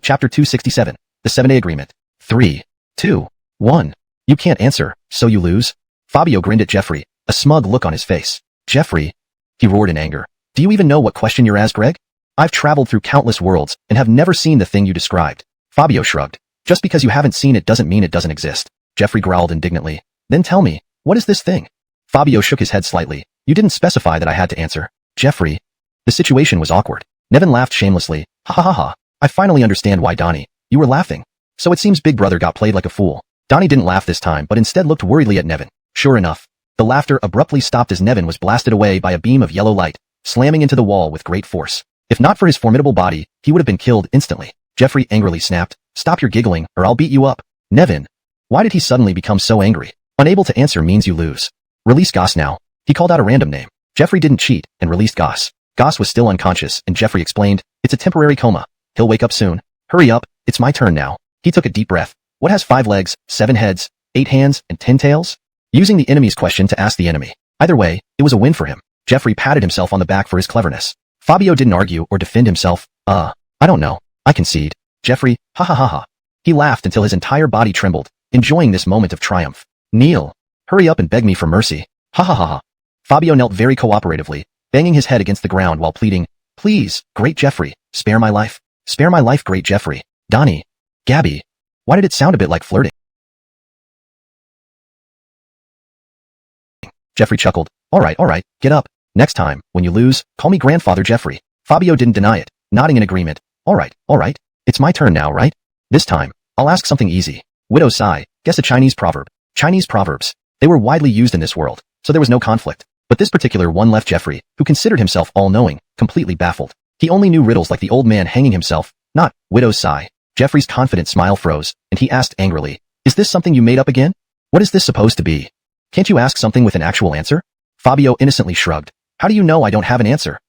S1: chapter 267, the 7-day agreement. 3, 2, 1. You can't answer, so you lose? Fabio grinned at Jeffrey, a smug look on his face. Jeffrey, he roared in anger. Do you even know what question you're asked, Greg? I've traveled through countless worlds and have never seen the thing you described. Fabio shrugged. Just because you haven't seen it doesn't mean it doesn't exist. Jeffrey growled indignantly. Then tell me, what is this thing? Fabio shook his head slightly. You didn't specify that I had to answer. Jeffrey. The situation was awkward. Nevin laughed shamelessly. Ha ha ha ha. I finally understand why, Donnie. You were laughing. So it seems Big Brother got played like a fool. Donnie didn't laugh this time but instead looked worriedly at Nevin. Sure enough, the laughter abruptly stopped as Nevin was blasted away by a beam of yellow light, slamming into the wall with great force. If not for his formidable body, he would have been killed instantly. Jeffrey angrily snapped, stop your giggling or I'll beat you up. Nevin. Why did he suddenly become so angry? Unable to answer means you lose. Release Goss now. He called out a random name. Jeffrey didn't cheat and released Goss. Goss was still unconscious and Jeffrey explained, it's a temporary coma. He'll wake up soon. Hurry up, it's my turn now. He took a deep breath. What has 5 legs, 7 heads, 8 hands, and 10 tails? Using the enemy's question to ask the enemy. Either way, it was a win for him. Jeffrey patted himself on the back for his cleverness. Fabio didn't argue or defend himself. I don't know. I concede. Jeffrey, ha ha ha ha. He laughed until his entire body trembled, enjoying this moment of triumph. Kneel. Hurry up and beg me for mercy. Ha ha ha ha. Fabio knelt very cooperatively, banging his head against the ground while pleading, please, great Jeffrey, spare my life. Spare my life, great Jeffrey. Donnie. Gabby. Why did it sound a bit like flirting? Jeffrey chuckled. All right, get up. Next time, when you lose, call me Grandfather Jeffrey. Fabio didn't deny it, nodding in agreement. All right. It's my turn now, right? This time, I'll ask something easy. Widow sigh, guess a Chinese proverb. Chinese proverbs. They were widely used in this world, so there was no conflict. But this particular one left Jeffrey, who considered himself all-knowing, completely baffled. He only knew riddles like the old man hanging himself, not widow's sigh. Jeffrey's confident smile froze, and he asked angrily, Is this something you made up again? What is this supposed to be? Can't you ask something with an actual answer? Fabio innocently shrugged. How do you know I don't have an answer?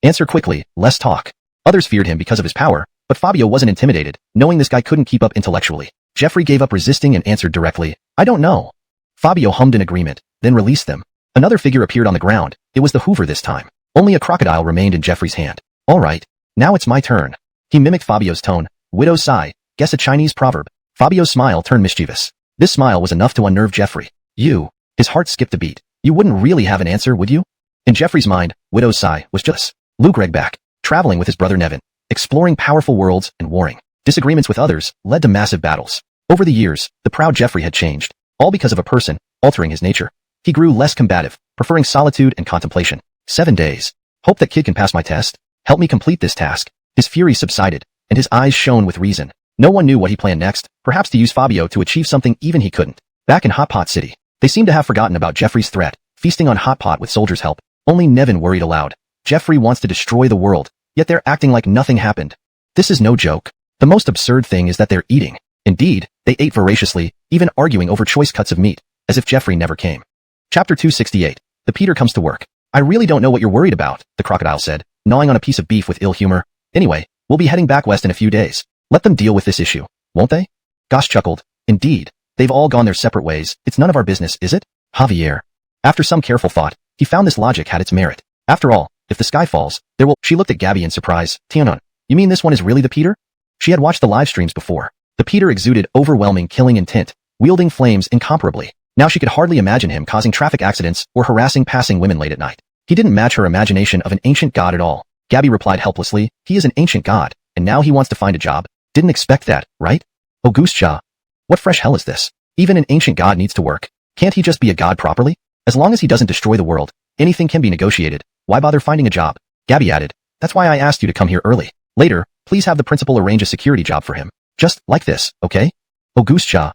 S1: Answer quickly, less talk. Others feared him because of his power, but Fabio wasn't intimidated, knowing this guy couldn't keep up intellectually. Jeffrey gave up resisting and answered directly, I don't know. Fabio hummed in agreement, then released them. Another figure appeared on the ground. It was the Hoover this time. Only a crocodile remained in Jeffrey's hand. All right, now it's my turn. He mimicked Fabio's tone. Widow's sigh, guess a Chinese proverb. Fabio's smile turned mischievous. This smile was enough to unnerve Jeffrey. You. His heart skipped a beat. You wouldn't really have an answer, would you? In Jeffrey's mind, Widow's sigh was just Luke Regback, traveling with his brother Nevin, exploring powerful worlds and warring. Disagreements with others led to massive battles. Over the years, the proud Jeffrey had changed, all because of a person, altering his nature. He grew less combative, preferring solitude and contemplation. 7 days. Hope that kid can pass my test. Help me complete this task. His fury subsided, and his eyes shone with reason. No one knew what he planned next, perhaps to use Fabio to achieve something even he couldn't. Back in Hot Pot City, they seemed to have forgotten about Jeffrey's threat, feasting on Hot Pot with soldiers' help. Only Nevin worried aloud. Jeffrey wants to destroy the world, yet they're acting like nothing happened. This is no joke. The most absurd thing is that they're eating. Indeed, they ate voraciously, even arguing over choice cuts of meat, as if Jeffrey never came. Chapter 268. The Peter comes to work. I really don't know what you're worried about, the crocodile said, gnawing on a piece of beef with ill humor. Anyway, we'll be heading back west in a few days. Let them deal with this issue, won't they? Gosh chuckled. Indeed. They've all gone their separate ways. It's none of our business, is it? Javier. After some careful thought, he found this logic had its merit. After all, if the sky falls, there will— She looked at Gabby in surprise. Tianon, you mean this one is really the Peter? She had watched the live streams before. The Peter exuded overwhelming killing intent, wielding flames incomparably. Now she could hardly imagine him causing traffic accidents or harassing passing women late at night. He didn't match her imagination of an ancient god at all. Gabby replied helplessly, he is an ancient god, and now he wants to find a job. Didn't expect that, right? Augustia. What fresh hell is this? Even an ancient god needs to work. Can't he just be a god properly? As long as he doesn't destroy the world, anything can be negotiated. Why bother finding a job? Gabby added, that's why I asked you to come here early. Later, please have the principal arrange a security job for him. Just like this, okay? Augustia.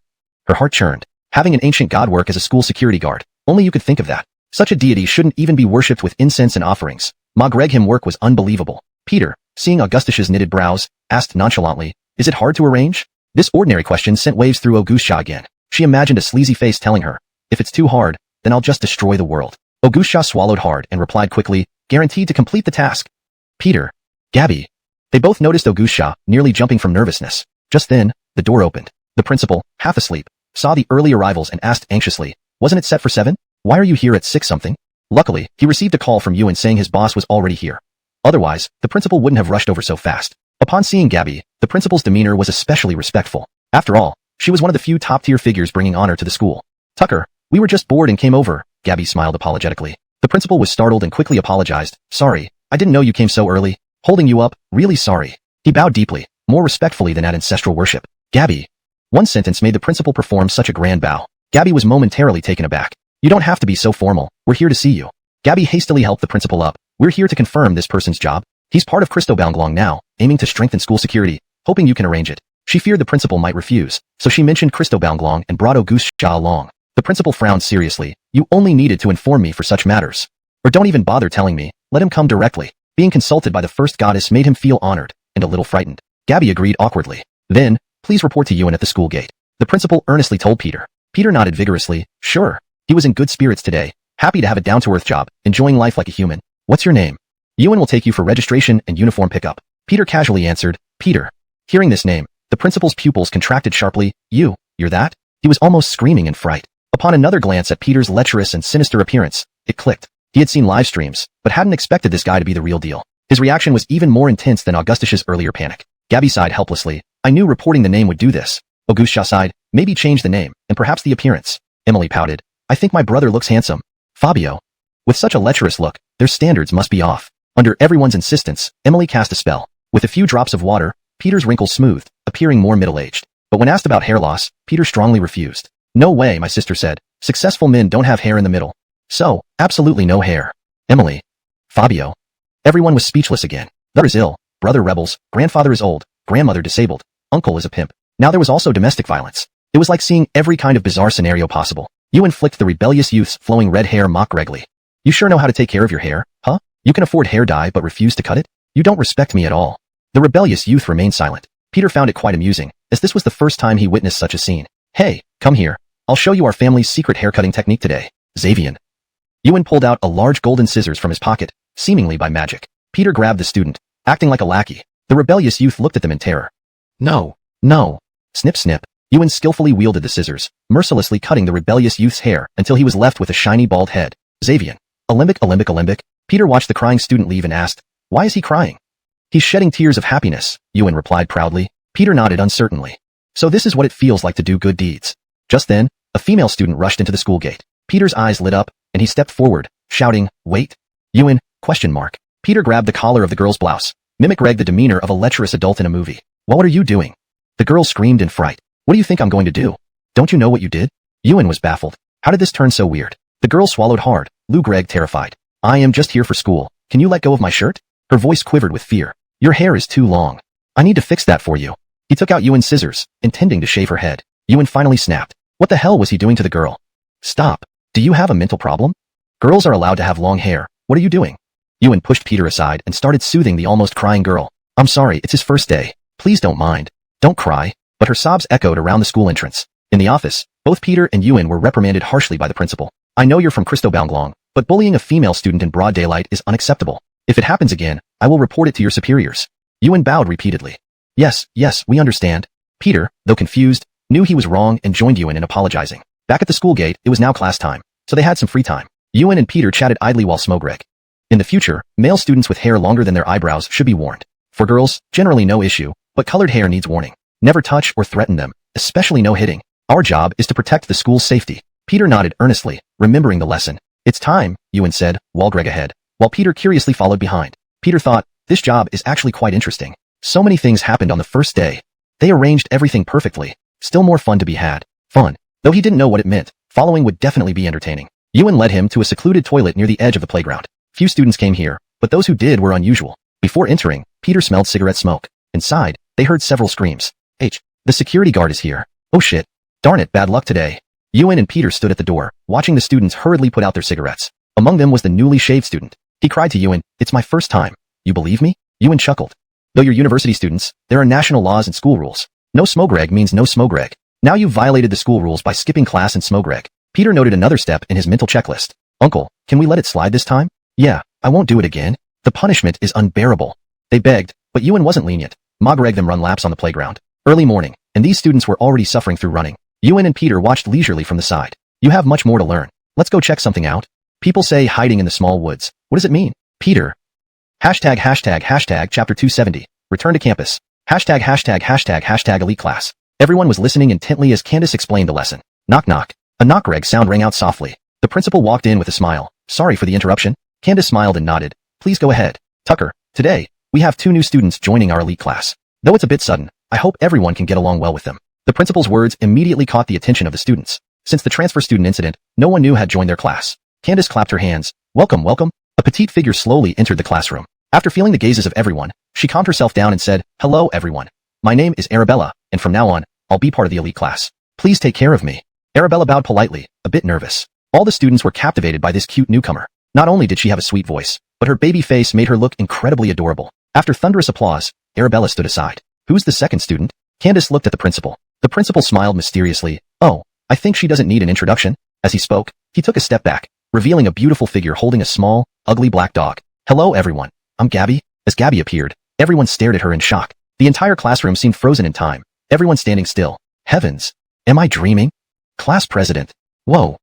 S1: Her heart churned. Having an ancient god work as a school security guard. Only you could think of that. Such a deity shouldn't even be worshipped with incense and offerings. Ma Greg him work was unbelievable. Peter, seeing Augustish's knitted brows, asked nonchalantly, is it hard to arrange? This ordinary question sent waves through Augustia again. She imagined a sleazy face telling her, if it's too hard, then I'll just destroy the world. Augustia swallowed hard and replied quickly, guaranteed to complete the task. Peter. Gabby. They both noticed Augustia, nearly jumping from nervousness. Just then, the door opened. The principal, half asleep, saw the early arrivals and asked anxiously, wasn't it set for 7? Why are you here at 6 something? Luckily, he received a call from Ewan saying his boss was already here. Otherwise, the principal wouldn't have rushed over so fast. Upon seeing Gabby, the principal's demeanor was especially respectful. After all, she was one of the few top-tier figures bringing honor to the school. Tucker, we were just bored and came over, Gabby smiled apologetically. The principal was startled and quickly apologized. Sorry, I didn't know you came so early. Holding you up, really sorry. He bowed deeply, more respectfully than at ancestral worship. Gabby. One sentence made the principal perform such a grand bow. Gabby was momentarily taken aback. You don't have to be so formal, we're here to see you. Gabby hastily helped the principal up. We're here to confirm this person's job. He's part of Christobaumglong now, aiming to strengthen school security, hoping you can arrange it. She feared the principal might refuse, so she mentioned Christobaumglong and brought Augustia along. The principal frowned seriously. You only needed to inform me for such matters. Or don't even bother telling me, let him come directly. Being consulted by the first goddess made him feel honored, and a little frightened. Gabby agreed awkwardly. Then, please report to Ewan at the school gate. The principal earnestly told Peter. Peter nodded vigorously. Sure. He was in good spirits today, happy to have a down-to-earth job, enjoying life like a human. What's your name? Ewan will take you for registration and uniform pickup. Peter casually answered, Peter. Hearing this name, the principal's pupils contracted sharply. You're that? He was almost screaming in fright. Upon another glance at Peter's lecherous and sinister appearance, it clicked. He had seen live streams, but hadn't expected this guy to be the real deal. His reaction was even more intense than Augustish's earlier panic. Gabby sighed helplessly. I knew reporting the name would do this. Augustia sighed, maybe change the name, and perhaps the appearance. Emily pouted. I think my brother looks handsome. Fabio. With such a lecherous look, their standards must be off. Under everyone's insistence, Emily cast a spell. With a few drops of water, Peter's wrinkles smoothed, appearing more middle-aged. But when asked about hair loss, Peter strongly refused. No way, my sister said. Successful men don't have hair in the middle. So, absolutely no hair. Emily. Fabio. Everyone was speechless again. Mother is ill, brother rebels, grandfather is old, grandmother disabled, uncle is a pimp. Now there was also domestic violence. It was like seeing every kind of bizarre scenario possible. You inflict the rebellious youth's flowing red hair mock Regly. You sure know how to take care of your hair, huh? You can afford hair dye but refuse to cut it? You don't respect me at all. The rebellious youth remained silent. Peter found it quite amusing, as this was the first time he witnessed such a scene. Hey, come here. I'll show you our family's secret haircutting technique today. Xavier. Yuan pulled out a large golden scissors from his pocket, seemingly by magic. Peter grabbed the student, acting like a lackey. The rebellious youth looked at them in terror.
S2: No.
S1: No. Snip snip. Yuan skillfully wielded the scissors, mercilessly cutting the rebellious youth's hair until he was left with a shiny bald head. Xavier. Olympic. Peter watched the crying student leave and asked, why is he crying? He's shedding tears of happiness, Yuan replied proudly. Peter nodded uncertainly. So this is what it feels like to do good deeds. Just then, a female student rushed into the school gate. Peter's eyes lit up, and he stepped forward, shouting, wait. Yuan, ? Peter grabbed the collar of the girl's blouse, mimicked the demeanor of a lecherous adult in a movie. What are you doing? The girl screamed in fright. What do you think I'm going to do? Don't you know what you did? Yuan was baffled. How did this turn so weird? The girl swallowed hard, Greg terrified. I am just here for school. Can you let go of my shirt? Her voice quivered with fear. Your hair is too long. I need to fix that for you. He took out Yuan's scissors, intending to shave her head. Yuan finally snapped. What the hell was he doing to the girl? Stop. Do you have a mental problem? Girls are allowed to have long hair. What are you doing? Yuan pushed Peter aside and started soothing the almost crying girl. I'm sorry, it's his first day. Please don't mind. Don't cry. But her sobs echoed around the school entrance. In the office, both Peter and Yuan were reprimanded harshly by the principal. I know you're from Christobalnglong, but bullying a female student in broad daylight is unacceptable. If it happens again, I will report it to your superiors. Yuan bowed repeatedly. Yes, we understand. Peter, though confused, knew he was wrong and joined Yuan in apologizing. Back at the school gate, it was now class time, so they had some free time. Yuan and Peter chatted idly while Smogreg. In the future, male students with hair longer than their eyebrows should be warned. For girls, generally no issue, but colored hair needs warning. Never touch or threaten them, especially no hitting. Our job is to protect the school's safety. Peter nodded earnestly, remembering the lesson. It's time, Yuan said, Walgreg ahead, while Peter curiously followed behind. Peter thought, this job is actually quite interesting. So many things happened on the first day. They arranged everything perfectly. Still more fun to be had. Fun. Though he didn't know what it meant, following would definitely be entertaining. Yuan led him to a secluded toilet near the edge of the playground. Few students came here, but those who did were unusual. Before entering, Peter smelled cigarette smoke. Inside, they heard several screams. The security guard is here. Oh shit. Darn it, bad luck today. Yuan and Peter stood at the door, watching the students hurriedly put out their cigarettes. Among them was the newly shaved student. He cried to Yuan, it's my first time. You believe me? Yuan chuckled. Though you're university students, there are national laws and school rules. No Smogreg means no Smogreg. Now you've violated the school rules by skipping class and Smogreg. Peter noted another step in his mental checklist. Uncle, can we let it slide this time? Yeah, I won't do it again. The punishment is unbearable. They begged, but Yuan wasn't lenient. Mogreg them run laps on the playground. Early morning, and these students were already suffering through running. Yuan and Peter watched leisurely from the side. You have much more to learn. Let's go check something out. People say hiding in the small woods. What does it mean? Peter. Hashtag chapter 270. Return to campus. Hashtag elite class. Everyone was listening intently as Candace explained the lesson. Knock knock. A knock-reg sound rang out softly. The principal walked in with a smile. Sorry for the interruption. Candace smiled and nodded. Please go ahead. Tucker, today, we have 2 new students joining our elite class. Though it's a bit sudden, I hope everyone can get along well with them. The principal's words immediately caught the attention of the students. Since the transfer student incident, no one new had joined their class. Candace clapped her hands. Welcome. A petite figure slowly entered the classroom. After feeling the gazes of everyone, she calmed herself down and said, Hello everyone. My name is Arabella, and from now on, I'll be part of the elite class. Please take care of me. Arabella bowed politely, a bit nervous. All the students were captivated by this cute newcomer. Not only did she have a sweet voice, but her baby face made her look incredibly adorable. After thunderous applause, Arabella stood aside. Who's the second student? Candace looked at the principal. The principal smiled mysteriously. Oh, I think she doesn't need an introduction. As he spoke, he took a step back, revealing a beautiful figure holding a small, ugly black dog. Hello everyone. I'm Gabby. As Gabby appeared, everyone stared at her in shock. The entire classroom seemed frozen in time, everyone standing still. Heavens. Am I dreaming? Class president. Whoa.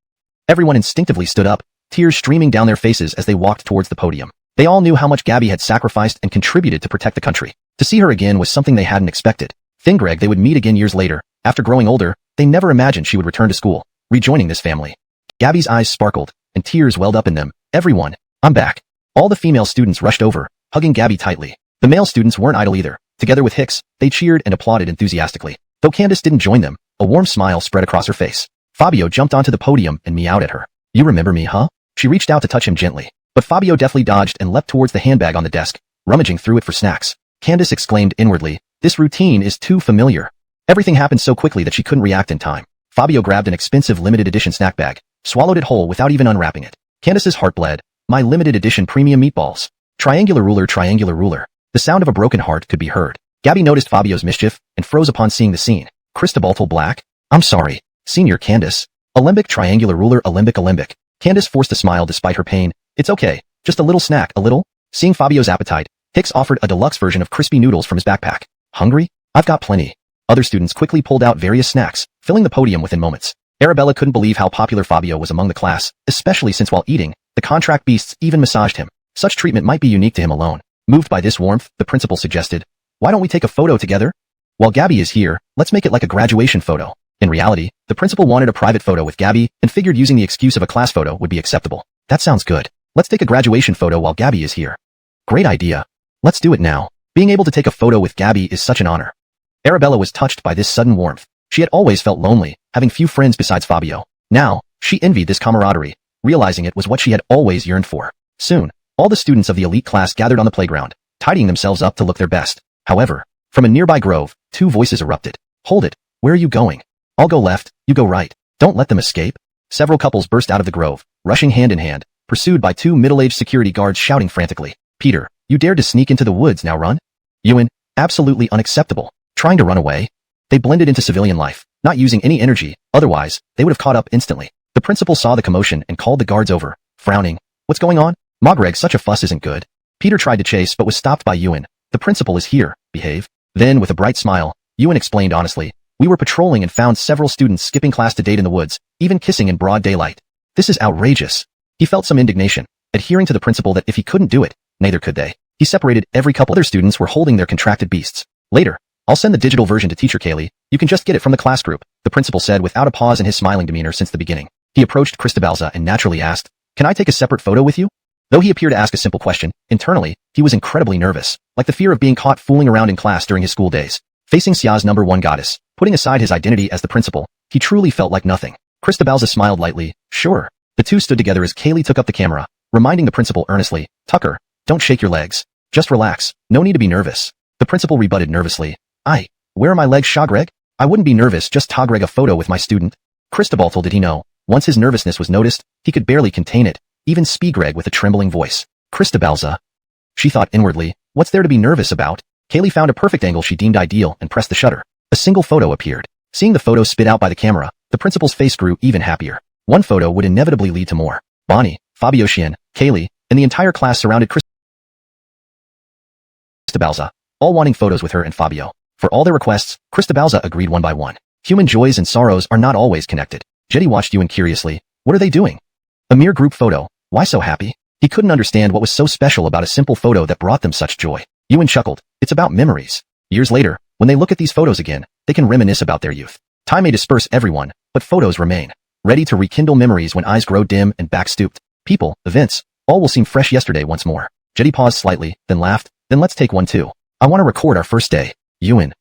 S1: Everyone instinctively stood up, tears streaming down their faces as they walked towards the podium. They all knew how much Gabby had sacrificed and contributed to protect the country. To see her again was something they hadn't expected. Greg they would meet again years later. After growing older, they never imagined she would return to school, rejoining this family. Gabby's eyes sparkled, and tears welled up in them. Everyone, I'm back. All the female students rushed over, hugging Gabby tightly. The male students weren't idle either. Together with Hicks, they cheered and applauded enthusiastically. Though Candace didn't join them, a warm smile spread across her face. Fabio jumped onto the podium and meowed at her. You remember me, huh? She reached out to touch him gently, but Fabio deftly dodged and leapt towards the handbag on the desk, rummaging through it for snacks. Candace exclaimed inwardly, this routine is too familiar. Everything happened so quickly that she couldn't react in time. Fabio grabbed an expensive limited edition snack bag, swallowed it whole without even unwrapping it. Candace's heart bled. My limited edition premium meatballs. Triangular ruler. The sound of a broken heart could be heard. Gabby noticed Fabio's mischief and froze upon seeing the scene. Cristobaltal Black? I'm sorry. Senior Candace. Alembic triangular ruler Alembic. Candace forced a smile despite her pain. It's okay. Just a little snack, a little? Seeing Fabio's appetite, Hicks offered a deluxe version of crispy noodles from his backpack. Hungry? I've got plenty. Other students quickly pulled out various snacks, filling the podium within moments. Arabella couldn't believe how popular Fabio was among the class, especially since while eating, the contract beasts even massaged him. Such treatment might be unique to him alone. Moved by this warmth, the principal suggested, "Why don't we take a photo together? While Gabby is here, let's make it like a graduation photo." In reality, the principal wanted a private photo with Gabby and figured using the excuse of a class photo would be acceptable. That sounds good. Let's take a graduation photo while Gabby is here. Great idea. Let's do it now. Being able to take a photo with Gabby is such an honor. Arabella was touched by this sudden warmth. She had always felt lonely, having few friends besides Fabio. Now, she envied this camaraderie, realizing it was what she had always yearned for. Soon, all the students of the elite class gathered on the playground, tidying themselves up to look their best. However, from a nearby grove, two voices erupted. Hold it. Where are you going? I'll go left, you go right. Don't let them escape. Several couples burst out of the grove, rushing hand in hand, pursued by two middle-aged security guards shouting frantically. Peter, you dared to sneak into the woods, now run? Ewan, absolutely unacceptable. Trying to run away? They blended into civilian life, not using any energy, otherwise, they would have caught up instantly. The principal saw the commotion and called the guards over, frowning. What's going on? Ma Greg, such a fuss isn't good. Peter tried to chase but was stopped by Ewan. The principal is here, behave. Then, with a bright smile, Ewan explained honestly, we were patrolling and found several students skipping class to date in the woods, even kissing in broad daylight. This is outrageous. He felt some indignation, adhering to the principle that if he couldn't do it, neither could they. He separated every couple. Other students were holding their contracted beasts. Later, I'll send the digital version to Teacher Kaylee. You can just get it from the class group, the principal said without a pause in his smiling demeanor since the beginning. He approached Cristobalza and naturally asked, can I take a separate photo with you? Though he appeared to ask a simple question, internally, he was incredibly nervous, like the fear of being caught fooling around in class during his school days. Facing Xia's #1 goddess, putting aside his identity as the principal, he truly felt like nothing. Cristobalza smiled lightly. Sure. The two stood together as Kaylee took up the camera, reminding the principal earnestly, Tucker, don't shake your legs. Just relax. No need to be nervous. The principal rebutted nervously. Where are my legs, Shagreg? I wouldn't be nervous, just Tagreg a photo with my student. Cristobaltal did he know. Once his nervousness was noticed, he could barely contain it, even Spigreg with a trembling voice. Cristobalza. She thought inwardly, what's there to be nervous about? Kaylee found a perfect angle she deemed ideal and pressed the shutter. A single photo appeared. Seeing the photo spit out by the camera, the principal's face grew even happier. One photo would inevitably lead to more. Bonnie, Fabio Xian, Kaylee, and the entire class surrounded Cristobalza, all wanting photos with her and Fabio. For all their requests, Cristobalza agreed one by one. Human joys and sorrows are not always connected. Jetty watched Ewan curiously. What are they doing? A mere group photo. Why so happy? He couldn't understand what was so special about a simple photo that brought them such joy. Ewan chuckled. It's about memories. Years later, when they look at these photos again, they can reminisce about their youth. Time may disperse everyone, but photos remain, ready to rekindle memories when eyes grow dim and back stooped. People, events, all will seem fresh yesterday once more. Jetty paused slightly, then laughed. Then let's take one too. I want to record our first day. Ewan.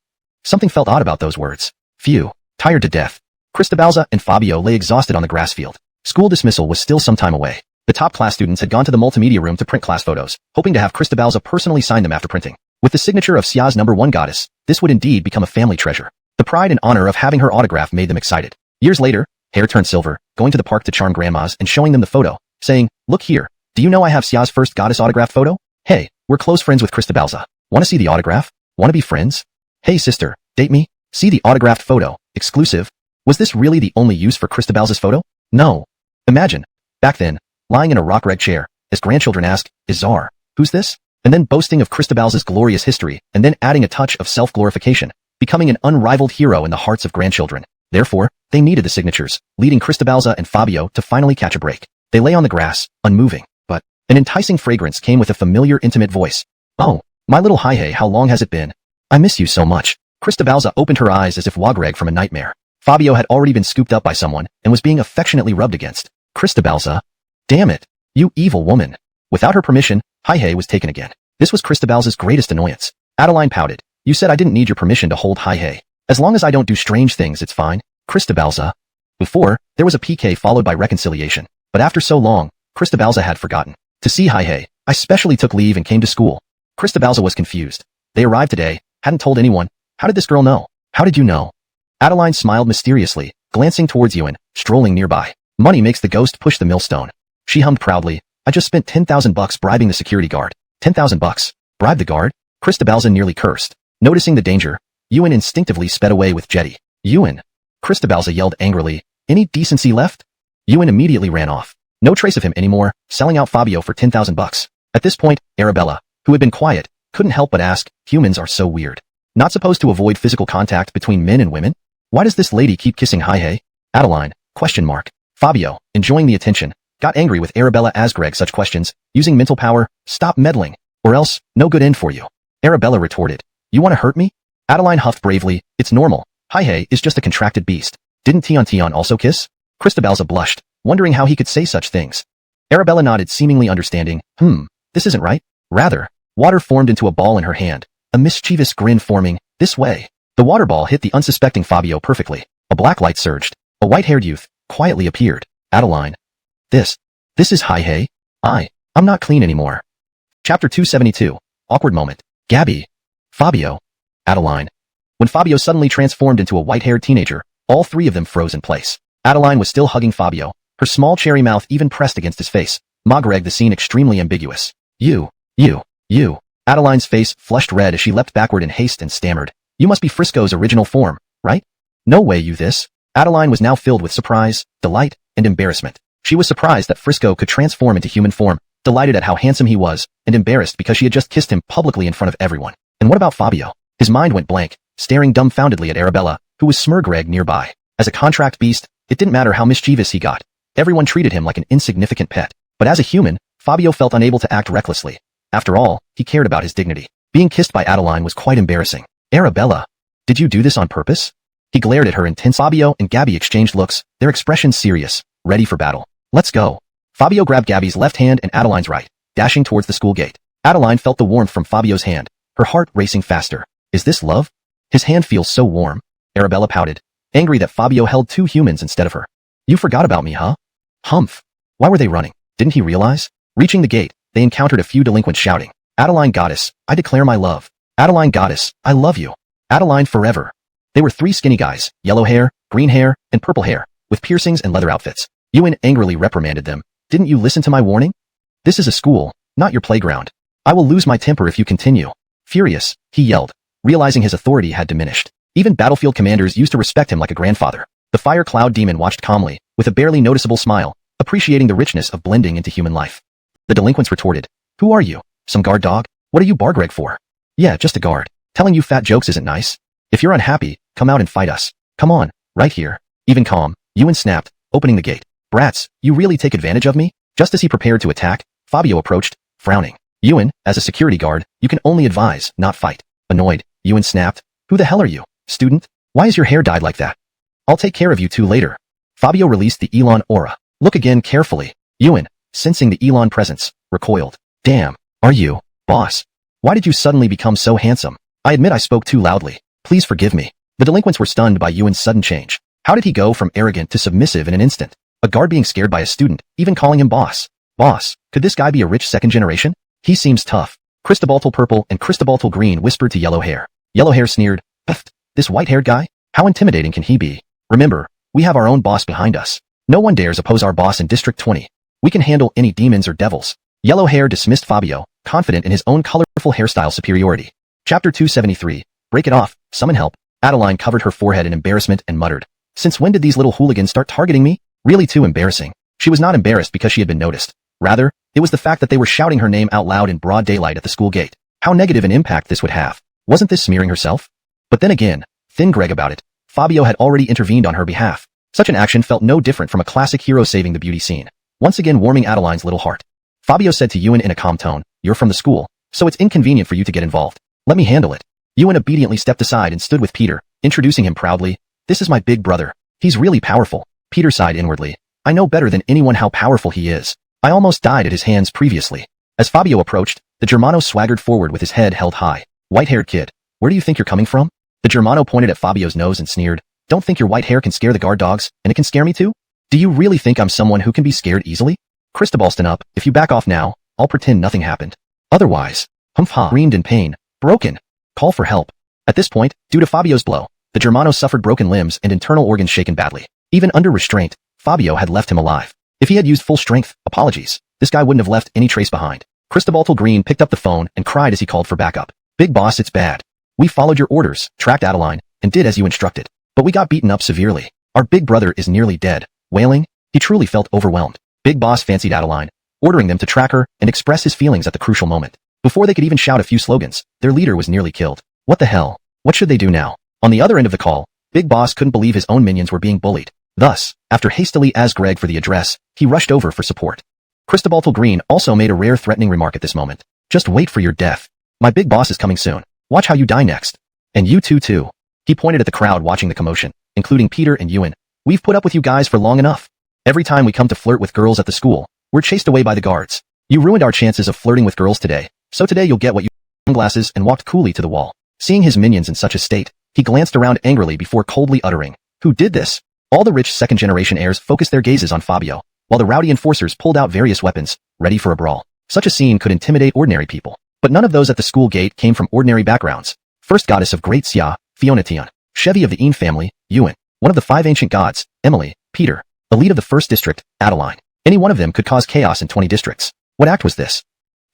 S1: Something felt odd about those words. Phew. Tired to death. Cristobalza and Fabio lay exhausted on the grass field. School dismissal was still some time away. The top class students had gone to the multimedia room to print class photos, hoping to have Cristobalza personally sign them after printing. With the signature of Xia's #1 goddess, this would indeed become a family treasure. The pride and honor of having her autograph made them excited. Years later, hair turned silver, going to the park to charm grandmas and showing them the photo, saying, look here, do you know I have Xia's first goddess autograph photo? Hey, we're close friends with Cristobalza. Want to see the autograph? Want to be friends? Hey sister, date me? See the autographed photo, exclusive. Was this really the only use for Cristobalza's photo? No. Imagine, back then, lying in a rock-red chair, as grandchildren ask, Izar, who's this? And then boasting of Cristobalza's glorious history, and then adding a touch of self-glorification, becoming an unrivaled hero in the hearts of grandchildren. Therefore, they needed the signatures, leading Cristobalza and Fabio to finally catch a break. They lay on the grass, unmoving, but an enticing fragrance came with a familiar intimate voice. Oh, my little Haihei, how long has it been? I miss you so much. Cristobalza opened her eyes as if Wagreg from a nightmare. Fabio had already been scooped up by someone and was being affectionately rubbed against. Cristobalza. Damn it. You evil woman. Without her permission, Haihei was taken again. This was Cristobalza's greatest annoyance. Adeline pouted. You said I didn't need your permission to hold Haihei. As long as I don't do strange things, it's fine. Cristobalza. Before, there was a PK followed by reconciliation. But after so long, Cristobalza had forgotten. To see Haihei, I specially took leave and came to school. Cristobalza was confused. They arrived today, hadn't told anyone. How did this girl know? How did you know? Adeline smiled mysteriously, glancing towards Ewan, strolling nearby. Money makes the ghost push the millstone. She hummed proudly. I just spent $10,000 bribing the security guard. $10,000. Bribe the guard? Cristobalza nearly cursed. Noticing the danger, Ewan instinctively sped away with Jetty. Ewan! Cristobalza yelled angrily. Any decency left? Ewan immediately ran off. No trace of him anymore, selling out Fabio for 10,000 bucks. At this point, Arabella, who had been quiet, couldn't help but ask, humans are so weird. Not supposed to avoid physical contact between men and women? Why does this lady keep kissing Hi-Hey? Adeline, ? Fabio, enjoying the attention, got angry with Arabella as Greg such questions, using mental power, stop meddling, or else, no good end for you. Arabella retorted, you want to hurt me? Adeline huffed bravely, it's normal. Hi-Hey is just a contracted beast. Didn't Tion also kiss? Cristobalza blushed, wondering how he could say such things. Arabella nodded, seemingly understanding, this isn't right. Rather, water formed into a ball in her hand, a mischievous grin forming, this way. The water ball hit the unsuspecting Fabio perfectly. A black light surged. A white-haired youth quietly appeared. Adeline. This is Hi-Hey. I'm not clean anymore. Chapter 272. Awkward moment. Gabby. Fabio. Adeline. When Fabio suddenly transformed into a white-haired teenager, all three of them froze in place. Adeline was still hugging Fabio, her small cherry mouth even pressed against his face. Greg the scene extremely ambiguous. You. Adeline's face flushed red as she leapt backward in haste and stammered. You must be Frisco's original form, right? No way you this. Adeline was now filled with surprise, delight, and embarrassment. She was surprised that Frisco could transform into human form, delighted at how handsome he was, and embarrassed because she had just kissed him publicly in front of everyone. And what about Fabio? His mind went blank, staring dumbfoundedly at Arabella, who was Greg nearby. As a contract beast, it didn't matter how mischievous he got. Everyone treated him like an insignificant pet. But as a human, Fabio felt unable to act recklessly. After all, he cared about his dignity. Being kissed by Adeline was quite embarrassing. Arabella, did you do this on purpose? He glared at her intense. Fabio and Gabby exchanged looks, their expressions serious, ready for battle. Let's go. Fabio grabbed Gabby's left hand and Adeline's right, dashing towards the school gate. Adeline felt the warmth from Fabio's hand, her heart racing faster. Is this love? His hand feels so warm. Arabella pouted, angry that Fabio held two humans instead of her. You forgot about me, huh? Humph. Why were they running? Didn't he realize? Reaching the gate, they encountered a few delinquents shouting, Adeline Goddess, I declare my love. Adeline Goddess, I love you. Adeline forever. They were three skinny guys, yellow hair, green hair, and purple hair, with piercings and leather outfits. Ewan angrily reprimanded them. Didn't you listen to my warning? This is a school, not your playground. I will lose my temper if you continue. Furious, he yelled, realizing his authority had diminished. Even battlefield commanders used to respect him like a grandfather. The fire cloud demon watched calmly, with a barely noticeable smile, appreciating the richness of blending into human life. The delinquents retorted, who are you? Some guard dog? What are you Greg for? Yeah, just a guard. Telling you fat jokes isn't nice. If you're unhappy, come out and fight us. Come on, right here. Even calm, Ewan snapped, opening the gate. Brats, you really take advantage of me? Just as he prepared to attack, Fabio approached, frowning. Ewan, as a security guard, you can only advise, not fight. Annoyed, Ewan snapped. Who the hell are you, student? Why is your hair dyed like that? I'll take care of you two later. Fabio released the Elon aura. Look again carefully. Ewan, sensing the Elon presence, recoiled. Damn, are you, boss? Why did you suddenly become so handsome? I admit I spoke too loudly. Please forgive me. The delinquents were stunned by Ewan's sudden change. How did he go from arrogant to submissive in an instant? A guard being scared by a student, even calling him boss. Boss, could this guy be a rich second generation? He seems tough. Cristobaltal Purple and Cristobaltal Green whispered to Yellow Hair. Yellow Hair sneered. Pfft, this white-haired guy? How intimidating can he be? Remember, we have our own boss behind us. No one dares oppose our boss in District 20. We can handle any demons or devils. Yellow Hair dismissed Fabio, confident in his own colorful hairstyle superiority. Chapter 273. Break it off, summon help. Adeline covered her forehead in embarrassment and muttered. Since when did these little hooligans start targeting me? Really too embarrassing. She was not embarrassed because she had been noticed. Rather, it was the fact that they were shouting her name out loud in broad daylight at the school gate. How negative an impact this would have. Wasn't this smearing herself? But then again, thin Greg about it. Fabio had already intervened on her behalf. Such an action felt no different from a classic hero saving the beauty scene. Once again warming Adeline's little heart. Fabio said to Ewan in a calm tone, you're from the school, so it's inconvenient for you to get involved. Let me handle it. Ewan obediently stepped aside and stood with Peter, introducing him proudly. This is my big brother. He's really powerful. Peter sighed inwardly. I know better than anyone how powerful he is. I almost died at his hands previously. As Fabio approached, the Germano swaggered forward with his head held high. White-haired kid, where do you think you're coming from? The Germano pointed at Fabio's nose and sneered. Don't think your white hair can scare the guard dogs, and it can scare me too? Do you really think I'm someone who can be scared easily? Cristobalston up, if you back off now, I'll pretend nothing happened. Otherwise, Humph screamed in pain. Broken. Call for help. At this point, due to Fabio's blow, the Germano suffered broken limbs and internal organs shaken badly. Even under restraint, Fabio had left him alive. If he had used full strength, apologies, this guy wouldn't have left any trace behind. Cristobaltal Green picked up the phone and cried as he called for backup. Big boss, it's bad. We followed your orders, tracked Adeline, and did as you instructed. But we got beaten up severely. Our big brother is nearly dead. Wailing, he truly felt overwhelmed. Big Boss fancied Adeline, ordering them to track her and express his feelings at the crucial moment. Before they could even shout a few slogans, their leader was nearly killed. What the hell? What should they do now? On the other end of the call, Big Boss couldn't believe his own minions were being bullied. Thus, after hastily asking Greg for the address, he rushed over for support. Cristobal Green also made a rare threatening remark at this moment. Just wait for your death. My big boss is coming soon. Watch how you die next. And you too. He pointed at the crowd watching the commotion, including Peter and Ewan. We've put up with you guys for long enough. Every time we come to flirt with girls at the school, we're chased away by the guards. You ruined our chances of flirting with girls today, so today you'll get what you sunglasses and walked coolly to the wall. Seeing his minions in such a state, he glanced around angrily before coldly uttering, "Who did this?" All the rich second-generation heirs focused their gazes on Fabio, while the rowdy enforcers pulled out various weapons, ready for a brawl. Such a scene could intimidate ordinary people, but none of those at the school gate came from ordinary backgrounds. First goddess of Great Xia, Fiona Tian. Chevy of the Ean family, Ewan. One of the 5 ancient gods, Emily, Peter. Elite of the first district, Adeline. Any one of them could cause chaos in 20 districts. What act was this?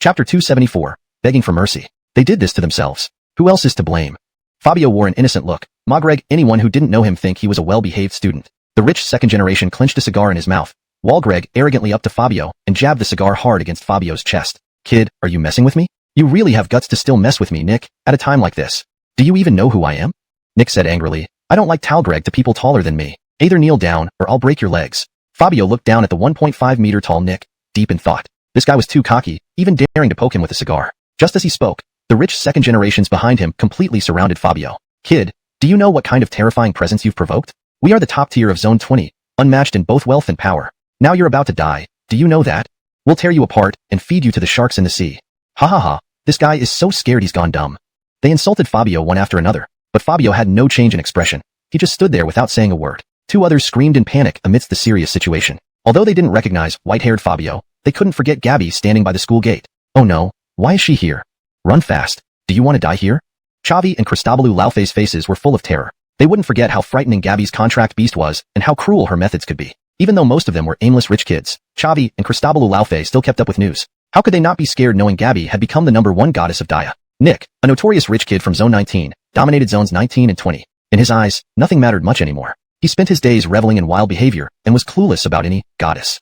S1: Chapter 274, Begging for Mercy. They did this to themselves. Who else is to blame? Fabio wore an innocent look. Greg, anyone who didn't know him think he was a well-behaved student. The rich second generation clenched a cigar in his mouth, while Greg arrogantly up to Fabio and jabbed the cigar hard against Fabio's chest. Kid, are you messing with me? You really have guts to still mess with me, Nick, at a time like this. Do you even know who I am? Nick said angrily. I don't like tell Greg to people taller than me. Either kneel down or I'll break your legs. Fabio looked down at the 1.5-meter tall Nick, deep in thought. This guy was too cocky, even daring to poke him with a cigar. Just as he spoke, the rich second generations behind him completely surrounded Fabio. Kid, do you know what kind of terrifying presence you've provoked? We are the top tier of Zone 20, unmatched in both wealth and power. Now you're about to die. Do you know that? We'll tear you apart and feed you to the sharks in the sea. Ha ha ha, this guy is so scared he's gone dumb. They insulted Fabio one after another, but Fabio had no change in expression. He just stood there without saying a word. 2 others screamed in panic amidst the serious situation. Although they didn't recognize white-haired Fabio, they couldn't forget Gabby standing by the school gate. Oh no, why is she here? Run fast. Do you want to die here? Chavi and Cristobalu Laufey's faces were full of terror. They wouldn't forget how frightening Gabby's contract beast was and how cruel her methods could be. Even though most of them were aimless rich kids, Chavi and Cristobalu Laufey still kept up with news. How could they not be scared knowing Gabby had become the #1 goddess of Daya? Nick, a notorious rich kid from Zone 19, dominated Zones 19 and 20. In his eyes, nothing mattered much anymore. He spent his days reveling in wild behavior and was clueless about any goddess.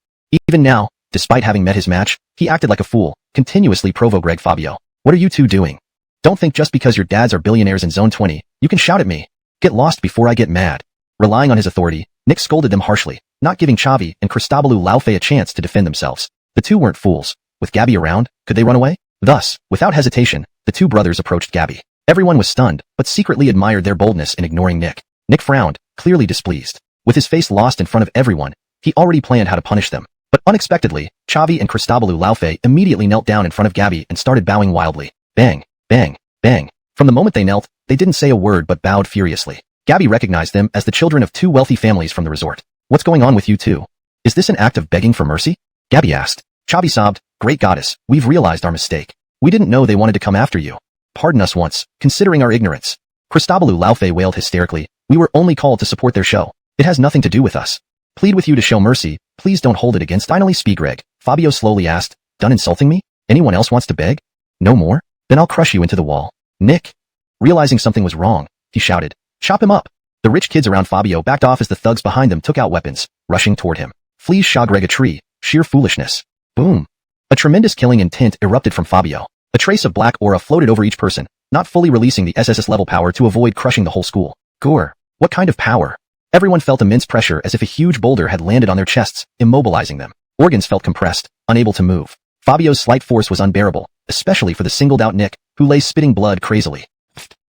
S1: Even now, despite having met his match, he acted like a fool, continuously provoking Greg Fabio. What are you two doing? Don't think just because your dads are billionaires in Zone 20, you can shout at me. Get lost before I get mad. Relying on his authority, Nick scolded them harshly, not giving Chavi and Cristobalu Laufey a chance to defend themselves. The two weren't fools. With Gabby around, could they run away? Thus, without hesitation, the 2 brothers approached Gabby. Everyone was stunned, but secretly admired their boldness in ignoring Nick. Nick frowned, clearly displeased. With his face lost in front of everyone, he already planned how to punish them. But unexpectedly, Chavi and Cristobalu Laufey immediately knelt down in front of Gabby and started bowing wildly. Bang, bang, bang. From the moment they knelt, they didn't say a word but bowed furiously. Gabby recognized them as the children of 2 wealthy families from the resort. What's going on with you two? Is this an act of begging for mercy? Gabby asked. Chavi sobbed, Great goddess, we've realized our mistake. We didn't know they wanted to come after you. Pardon us once, considering our ignorance. Cristobalu Laufey wailed hysterically. We were only called to support their show. It has nothing to do with us. Plead with you to show mercy, please don't hold it against. Finally speak, Greg. Fabio slowly asked. Done insulting me? Anyone else wants to beg? No more? Then I'll crush you into the wall. Nick. Realizing something was wrong, he shouted. Chop him up. The rich kids around Fabio backed off as the thugs behind them took out weapons, rushing toward him. Fleas shot Greg a tree. Sheer foolishness. Boom. A tremendous killing intent erupted from Fabio. A trace of black aura floated over each person, not fully releasing the SSS level power to avoid crushing the whole school. Gore. What kind of power? Everyone felt immense pressure as if a huge boulder had landed on their chests, immobilizing them. Organs felt compressed, unable to move. Fabio's slight force was unbearable, especially for the singled-out Nick, who lay spitting blood crazily.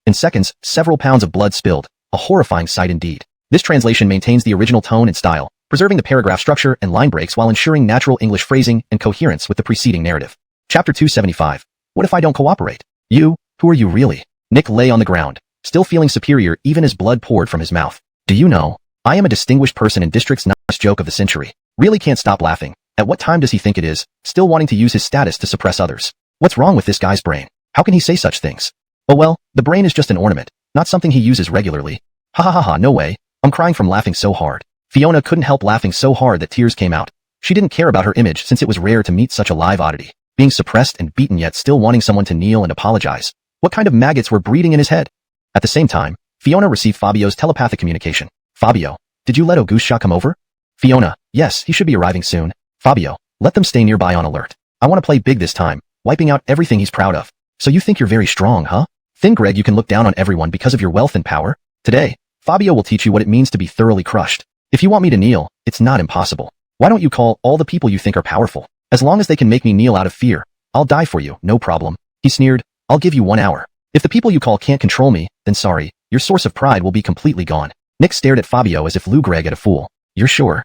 S1: In seconds, several pounds of blood spilled, a horrifying sight indeed. This translation maintains the original tone and style, preserving the paragraph structure and line breaks while ensuring natural English phrasing and coherence with the preceding narrative. Chapter 275. What if I don't cooperate? You, who are you really? Nick lay on the ground, still feeling superior even as blood poured from his mouth. Do you know, I am a distinguished person in District's nicest joke of the century. Really can't stop laughing. At what time does he think it is, still wanting to use his status to suppress others? What's wrong with this guy's brain? How can he say such things? Oh well, the brain is just an ornament, not something he uses regularly. Ha ha ha ha, no way. I'm crying from laughing so hard. Fiona couldn't help laughing so hard that tears came out. She didn't care about her image since it was rare to meet such a live oddity. Being suppressed and beaten yet still wanting someone to kneel and apologize. What kind of maggots were breeding in his head? At the same time, Fiona received Fabio's telepathic communication. Fabio, did you let Augustia come over? Fiona, yes, he should be arriving soon. Fabio, let them stay nearby on alert. I want to play big this time, wiping out everything he's proud of. So you think you're very strong, huh? Thin Greg, you can look down on everyone because of your wealth and power? Today, Fabio will teach you what it means to be thoroughly crushed. If you want me to kneel, it's not impossible. Why don't you call all the people you think are powerful? As long as they can make me kneel out of fear, I'll die for you, no problem. He sneered, I'll give you 1 hour. If the people you call can't control me, then sorry, your source of pride will be completely gone. Nick stared at Fabio as if Lou Greg at a fool. You're sure?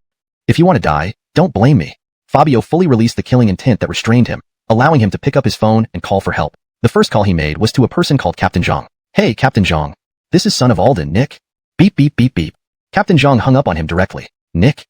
S1: If you want to die, don't blame me. Fabio fully released the killing intent that restrained him, allowing him to pick up his phone and call for help. The first call he made was to a person called Captain Zhang. Hey, Captain Zhang. This is son of Alden, Nick. Beep beep beep beep. Captain Zhang hung up on him directly. Nick?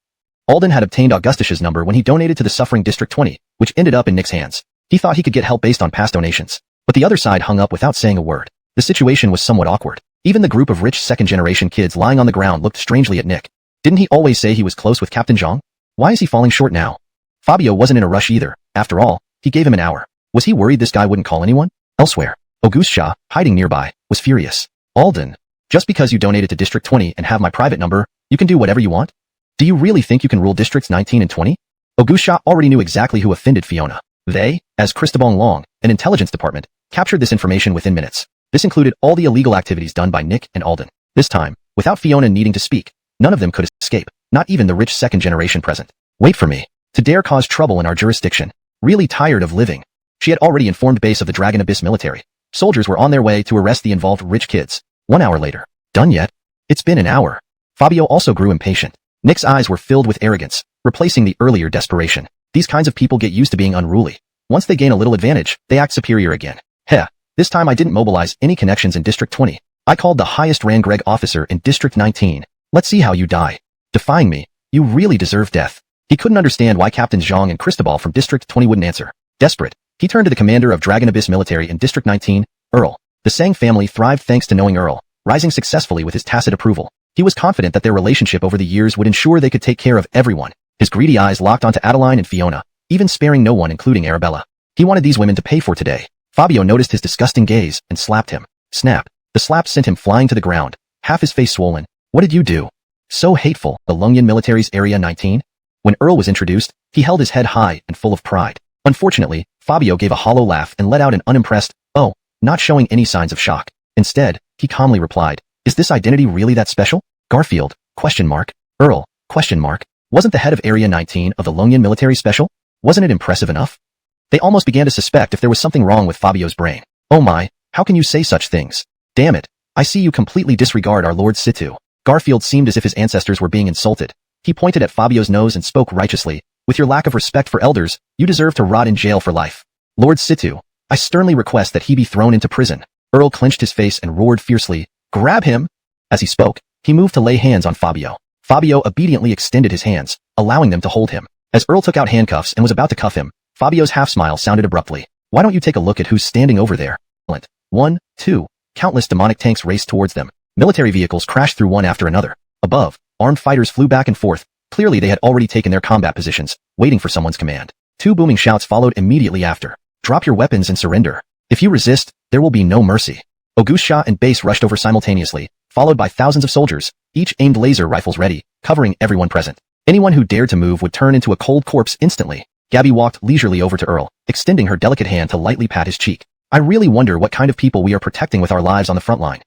S1: Alden had obtained Augustus's number when he donated to the suffering District 20, which ended up in Nick's hands. He thought he could get help based on past donations. But the other side hung up without saying a word. The situation was somewhat awkward. Even the group of rich second-generation kids lying on the ground looked strangely at Nick. Didn't he always say he was close with Captain Zhang? Why is he falling short now? Fabio wasn't in a rush either. After all, he gave him an hour. Was he worried this guy wouldn't call anyone? Elsewhere, Augustia, hiding nearby, was furious. Alden, just because you donated to District 20 and have my private number, you can do whatever you want? Do you really think you can rule Districts 19 and 20? Augustia already knew exactly who offended Fiona. They, as Cristobal Long, an intelligence department, captured this information within minutes. This included all the illegal activities done by Nick and Alden. This time, without Fiona needing to speak, none of them could escape, not even the rich second generation present. Wait for me. To dare cause trouble in our jurisdiction. Really tired of living. She had already informed base of the Dragon Abyss military. Soldiers were on their way to arrest the involved rich kids. 1 hour later. Done yet? It's been an hour. Fabio also grew impatient. Nick's eyes were filled with arrogance, replacing the earlier desperation. These kinds of people get used to being unruly. Once they gain a little advantage, they act superior again. Heh. This time I didn't mobilize any connections in District 20. I called the highest rank Greg officer in District 19. Let's see how you die. Defying me, you really deserve death. He couldn't understand why Captains Zhang and Cristobal from District 20 wouldn't answer. Desperate, he turned to the commander of Dragon Abyss military in District 19, Earl. The Sang family thrived thanks to knowing Earl, rising successfully with his tacit approval. He was confident that their relationship over the years would ensure they could take care of everyone. His greedy eyes locked onto Adeline and Fiona, even sparing no one including Arabella. He wanted these women to pay for today. Fabio noticed his disgusting gaze and slapped him. Snap. The slap sent him flying to the ground, half his face swollen. What did you do? So hateful. The Lungyan military's Area 19? When Earl was introduced, he held his head high and full of pride. Unfortunately, Fabio gave a hollow laugh and let out an unimpressed, oh, not showing any signs of shock. Instead, he calmly replied, is this identity really that special? Garfield, question mark. Earl, question mark. Wasn't the head of Area 19 of the Lungyan military special? Wasn't it impressive enough? They almost began to suspect if there was something wrong with Fabio's brain. Oh my, how can you say such things? Damn it, I see you completely disregard our Lord Situ. Garfield seemed as if his ancestors were being insulted. He pointed at Fabio's nose and spoke righteously. With your lack of respect for elders, you deserve to rot in jail for life. Lord Situ, I sternly request that he be thrown into prison. Earl clenched his face and roared fiercely, grab him! As he spoke, he moved to lay hands on Fabio. Fabio obediently extended his hands, allowing them to hold him. As Earl took out handcuffs and was about to cuff him, Fabio's half-smile sounded abruptly. Why don't you take a look at who's standing over there? 1, 2. Countless demonic tanks raced towards them. Military vehicles crashed through one after another. Above, armed fighters flew back and forth. Clearly they had already taken their combat positions, waiting for someone's command. 2 booming shouts followed immediately after. Drop your weapons and surrender. If you resist, there will be no mercy. Augustia and Base rushed over simultaneously, followed by thousands of soldiers, each aimed laser rifles ready, covering everyone present. Anyone who dared to move would turn into a cold corpse instantly. Gabby walked leisurely over to Earl, extending her delicate hand to lightly pat his cheek. I really wonder what kind of people we are protecting with our lives on the front line.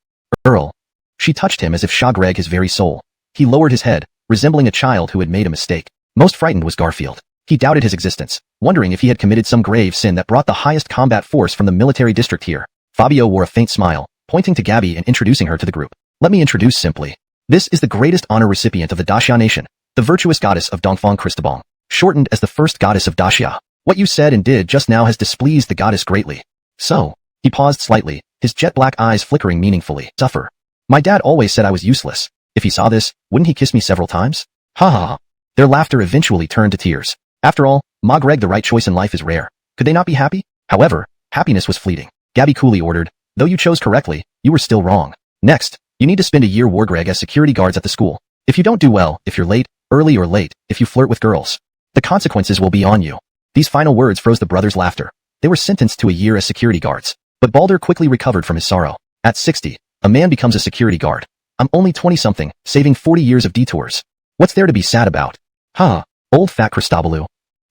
S1: Earl. She touched him as if Shah Greg his very soul. He lowered his head, resembling a child who had made a mistake. Most frightened was Garfield. He doubted his existence, wondering if he had committed some grave sin that brought the highest combat force from the military district here. Fabio wore a faint smile, pointing to Gabby and introducing her to the group. Let me introduce simply. This is the greatest honor recipient of the Daxia nation, the virtuous goddess of Dongfang Cristobal, shortened as the first goddess of Daxia. What you said and did just now has displeased the goddess greatly. So, he paused slightly, his jet-black eyes flickering meaningfully. Suffer. My dad always said I was useless. If he saw this, wouldn't he kiss me several times? Ha ha ha. Their laughter eventually turned to tears. After all, Ma Greg, the right choice in life is rare. Could they not be happy? However, happiness was fleeting. Gabby coolly ordered, though you chose correctly, you were still wrong. Next, you need to spend a year War Greg as security guards at the school. If you don't do well, if you're late, early or late, if you flirt with girls, the consequences will be on you. These final words froze the brothers' laughter. They were sentenced to a year as security guards. But Balder quickly recovered from his sorrow. At 60, A man becomes a security guard. I'm only 20-something, saving 40 years of detours. What's there to be sad about? Huh, old fat Christobaloo.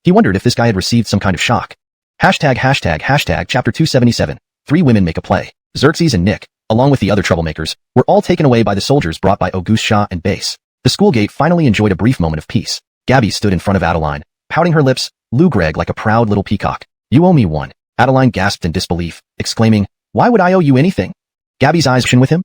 S1: He wondered if this guy had received some kind of shock. Chapter 277. 3 women make a play. Xerxes and Nick, along with the other troublemakers, were all taken away by the soldiers brought by Auguste Shah and Base. The school gate finally enjoyed a brief moment of peace. Gabby stood in front of Adeline, pouting her lips, Lou Gregg like a proud little peacock. You owe me one. Adeline gasped in disbelief, exclaiming, why would I owe you anything? Gabby's eyes shone with him?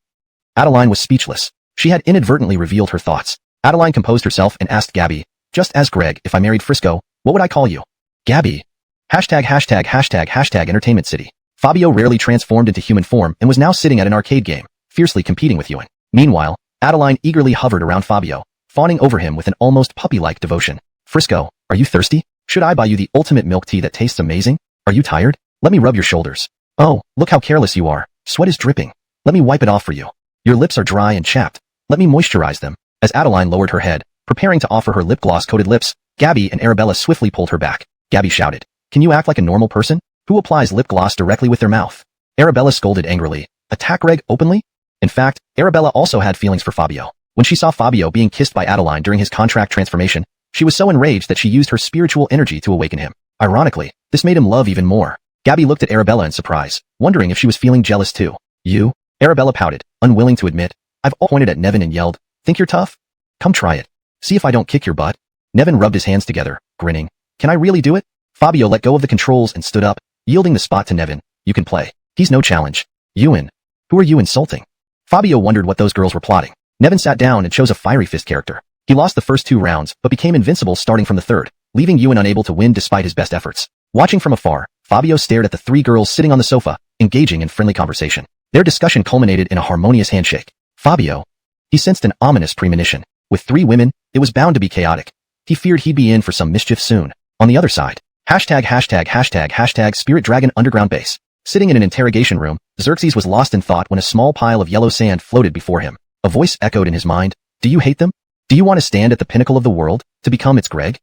S1: Adeline was speechless. She had inadvertently revealed her thoughts. Adeline composed herself and asked Gabby, just as Greg, if I married Frisco, what would I call you? Gabby. Entertainment City. Fabio rarely transformed into human form and was now sitting at an arcade game, fiercely competing with Ewan. Meanwhile, Adeline eagerly hovered around Fabio, fawning over him with an almost puppy-like devotion. Frisco, are you thirsty? Should I buy you the ultimate milk tea that tastes amazing? Are you tired? Let me rub your shoulders. Oh, look how careless you are. Sweat is dripping. Let me wipe it off for you. Your lips are dry and chapped. Let me moisturize them. As Adeline lowered her head, preparing to offer her lip gloss-coated lips, Gabby and Arabella swiftly pulled her back. Gabby shouted, can you act like a normal person? Who applies lip gloss directly with their mouth? Arabella scolded angrily. Attack Greg openly? In fact, Arabella also had feelings for Fabio. When she saw Fabio being kissed by Adeline during his contract transformation, she was so enraged that she used her spiritual energy to awaken him. Ironically, this made him love even more. Gabby looked at Arabella in surprise, wondering if she was feeling jealous too. You? Arabella pouted, unwilling to admit. I've all pointed at Nevin and yelled, think you're tough? Come try it. See if I don't kick your butt. Nevin rubbed his hands together, grinning. Can I really do it? Fabio let go of the controls and stood up, yielding the spot to Nevin. You can play. He's no challenge. Ewan. Who are you insulting? Fabio wondered what those girls were plotting. Nevin sat down and chose a fiery fist character. He lost the first 2 rounds, but became invincible starting from the 3rd, leaving Ewan unable to win despite his best efforts. Watching from afar, Fabio stared at the 3 girls sitting on the sofa, engaging in friendly conversation. Their discussion culminated in a harmonious handshake. Fabio. He sensed an ominous premonition. With 3 women, it was bound to be chaotic. He feared he'd be in for some mischief soon. On the other side, Spirit Dragon Underground Base. Sitting in an interrogation room, Xerxes was lost in thought when a small pile of yellow sand floated before him. A voice echoed in his mind. Do you hate them? Do you want to stand at the pinnacle of the world, to become its Greg?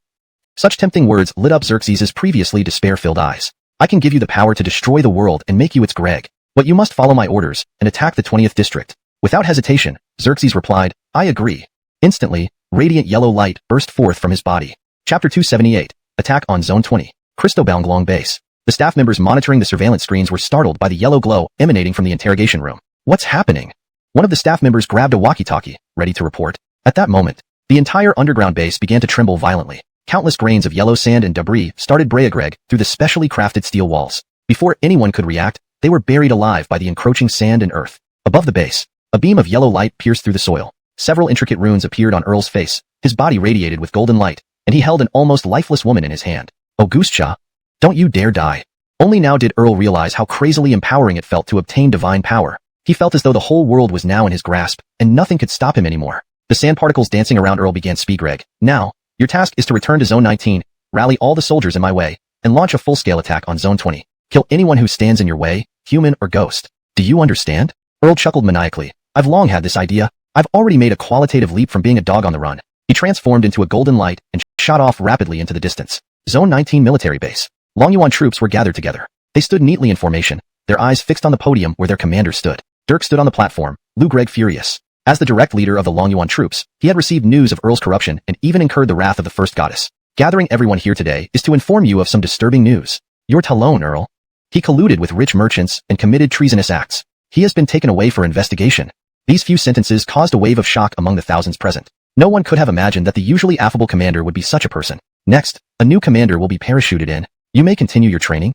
S1: Such tempting words lit up Xerxes' previously despair-filled eyes. I can give you the power to destroy the world and make you its Greg. But you must follow my orders and attack the 20th district. Without hesitation, Xerxes replied, I agree. Instantly, radiant yellow light burst forth from his body. Chapter 278. Attack on Zone 20. Christobalong Base. The staff members monitoring the surveillance screens were startled by the yellow glow emanating from the interrogation room. What's happening? One of the staff members grabbed a walkie-talkie, ready to report. At that moment, the entire underground base began to tremble violently. Countless grains of yellow sand and debris started Greg through the specially crafted steel walls. Before anyone could react, they were buried alive by the encroaching sand and earth. Above the base, a beam of yellow light pierced through the soil. Several intricate runes appeared on Earl's face. His body radiated with golden light, and he held an almost lifeless woman in his hand. Auguste Shah, don't you dare die. Only now did Earl realize how crazily empowering it felt to obtain divine power. He felt as though the whole world was now in his grasp, and nothing could stop him anymore. The sand particles dancing around Earl began speak. Greg, now, your task is to return to Zone 19, rally all the soldiers in my way, and launch a full-scale attack on Zone 20. Kill anyone who stands in your way, human or ghost. Do you understand? Earl chuckled maniacally. I've long had this idea. I've already made a qualitative leap from being a dog on the run. He transformed into a golden light and shot off rapidly into the distance. Zone 19 military base. Longyuan troops were gathered together. They stood neatly in formation, their eyes fixed on the podium where their commander stood. Dirk stood on the platform, Lou Gregg furious. As the direct leader of the Longyuan troops, he had received news of Earl's corruption and even incurred the wrath of the first goddess. Gathering everyone here today is to inform you of some disturbing news. You're Talon, Earl. He colluded with rich merchants and committed treasonous acts. He has been taken away for investigation. These few sentences caused a wave of shock among the thousands present. No one could have imagined that the usually affable commander would be such a person. Next, a new commander will be parachuted in. You may continue your training.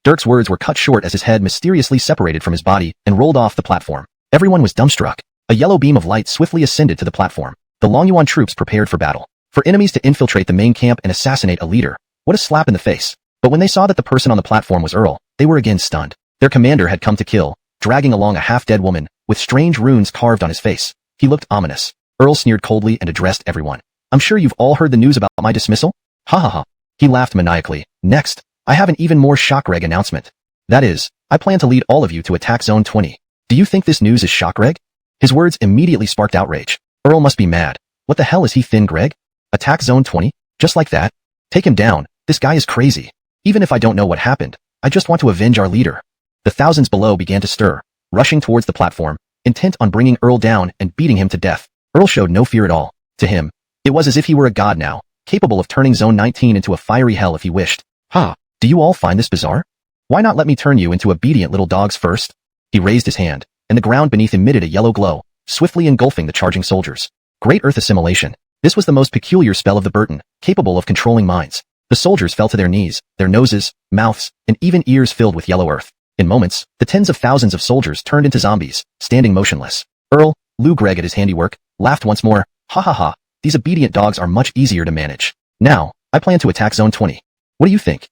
S1: Dirk's words were cut short as his head mysteriously separated from his body and rolled off the platform. Everyone was dumbstruck. A yellow beam of light swiftly ascended to the platform. The Longyuan troops prepared for battle. For enemies to infiltrate the main camp and assassinate a leader. What a slap in the face. But when they saw that the person on the platform was Earl, they were again stunned. Their commander had come to kill, dragging along a half-dead woman, with strange runes carved on his face. He looked ominous. Earl sneered coldly and addressed everyone. I'm sure you've all heard the news about my dismissal? Ha ha ha. He laughed maniacally. Next, I have an even more shock-reg announcement. That is, I plan to lead all of you to attack Zone 20. Do you think this news is shock-reg? His words immediately sparked outrage. Earl must be mad. What the hell is he thin, Greg? Attack Zone 20? Just like that? Take him down. This guy is crazy. Even if I don't know what happened, I just want to avenge our leader. The thousands below began to stir, rushing towards the platform, intent on bringing Earl down and beating him to death. Earl showed no fear at all. To him, it was as if he were a god now, capable of turning Zone 19 into a fiery hell if he wished. Ha! Do you all find this bizarre? Why not let me turn you into obedient little dogs first? He raised his hand, and the ground beneath emitted a yellow glow, swiftly engulfing the charging soldiers. Great Earth Assimilation. This was the most peculiar spell of the Burton, capable of controlling minds. The soldiers fell to their knees, their noses, mouths, and even ears filled with yellow earth. In moments, the tens of thousands of soldiers turned into zombies, standing motionless. Earl, Lou Gregg at his handiwork, laughed once more. Ha ha ha, these obedient dogs are much easier to manage. Now, I plan to attack Zone 20. What do you think?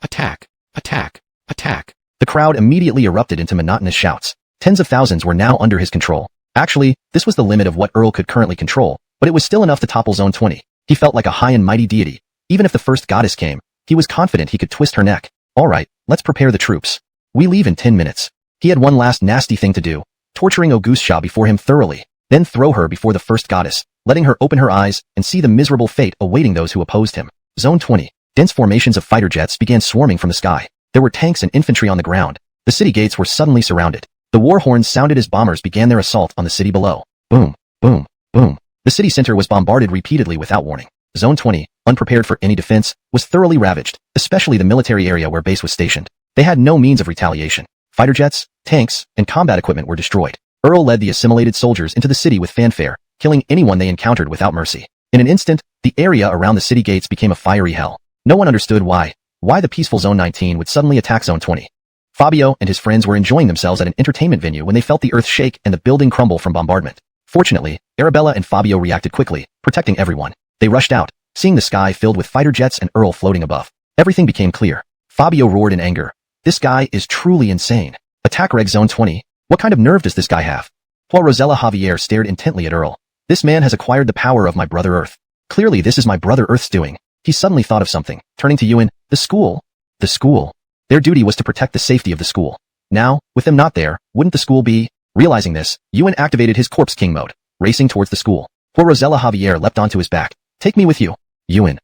S2: Attack, attack, attack.
S1: The crowd immediately erupted into monotonous shouts. Tens of thousands were now under his control. Actually, this was the limit of what Earl could currently control, but it was still enough to topple Zone 20. He felt like a high and mighty deity. Even if the first goddess came, he was confident he could twist her neck. All right, let's prepare the troops. We leave in 10 minutes. He had one last nasty thing to do, torturing Augusta before him thoroughly, then throw her before the first goddess, letting her open her eyes and see the miserable fate awaiting those who opposed him. Zone 20. Dense formations of fighter jets began swarming from the sky. There were tanks and infantry on the ground. The city gates were suddenly surrounded. The war horns sounded as bombers began their assault on the city below. Boom, boom, boom. The city center was bombarded repeatedly without warning. Zone 20, unprepared for any defense, was thoroughly ravaged, especially the military area where base was stationed. They had no means of retaliation. Fighter jets, tanks, and combat equipment were destroyed. Earl led the assimilated soldiers into the city with fanfare, killing anyone they encountered without mercy. In an instant, the area around the city gates became a fiery hell. No one understood why the peaceful Zone 19 would suddenly attack Zone 20. Fabio and his friends were enjoying themselves at an entertainment venue when they felt the earth shake and the building crumble from bombardment. Fortunately, Arabella and Fabio reacted quickly, protecting everyone. They rushed out, seeing the sky filled with fighter jets and Earl floating above. Everything became clear. Fabio roared in anger. This guy is truly insane. Attack Reg Zone 20? What kind of nerve does this guy have? While Rosella Javier stared intently at Earl. This man has acquired the power of my brother Earth. Clearly this is my brother Earth's doing. He suddenly thought of something, turning to Ewan. The school. The school. Their duty was to protect the safety of the school. Now, with them not there, wouldn't the school be? Realizing this, Ewan activated his Corpse King mode, racing towards the school. While Rosella Javier leapt onto his back. Take me with you. Ewan.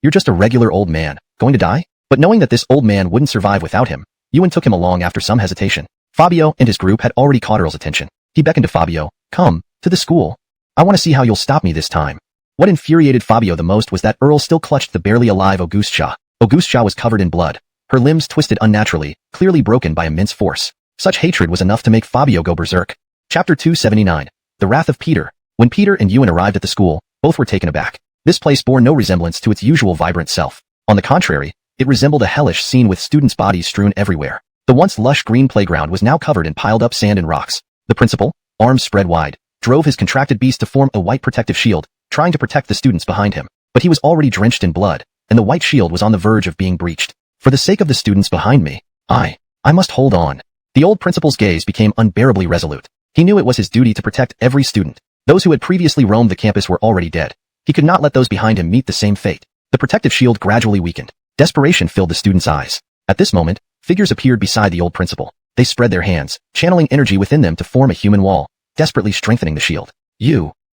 S1: You're just a regular old man, going to die? But knowing that this old man wouldn't survive without him, Ewan took him along after some hesitation. Fabio and his group had already caught Earl's attention. He beckoned to Fabio. Come, to the school. I want to see how you'll stop me this time. What infuriated Fabio the most was that Earl still clutched the barely alive Augusta. Augusta was covered in blood. Her limbs twisted unnaturally, clearly broken by immense force. Such hatred was enough to make Fabio go berserk. Chapter 279. The Wrath of Peter. When Peter and Ewan arrived at the school, both were taken aback. This place bore no resemblance to its usual vibrant self. On the contrary, it resembled a hellish scene with students' bodies strewn everywhere. The once lush green playground was now covered in piled-up sand and rocks. The principal, arms spread wide, drove his contracted beast to form a white protective shield, trying to protect the students behind him. But he was already drenched in blood, and the white shield was on the verge of being breached. For the sake of the students behind me, I must hold on. The old principal's gaze became unbearably resolute. He knew it was his duty to protect every student. Those who had previously roamed the campus were already dead. He could not let those behind him meet the same fate. The protective shield gradually weakened. Desperation filled the students' eyes. At this moment, figures appeared beside the old principal. They spread their hands, channeling energy within them to form a human wall, desperately strengthening the shield.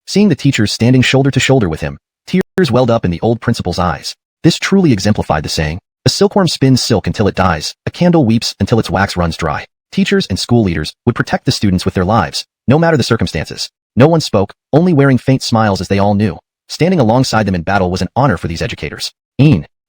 S1: Seeing the teachers standing shoulder to shoulder with him, tears welled up in the old principal's eyes. This truly exemplified the saying, a silkworm spins silk until it dies, a candle weeps until its wax runs dry. Teachers and school leaders would protect the students with their lives, no matter the circumstances. No one spoke, only wearing faint smiles as they all knew. Standing alongside them in battle was an honor for these educators.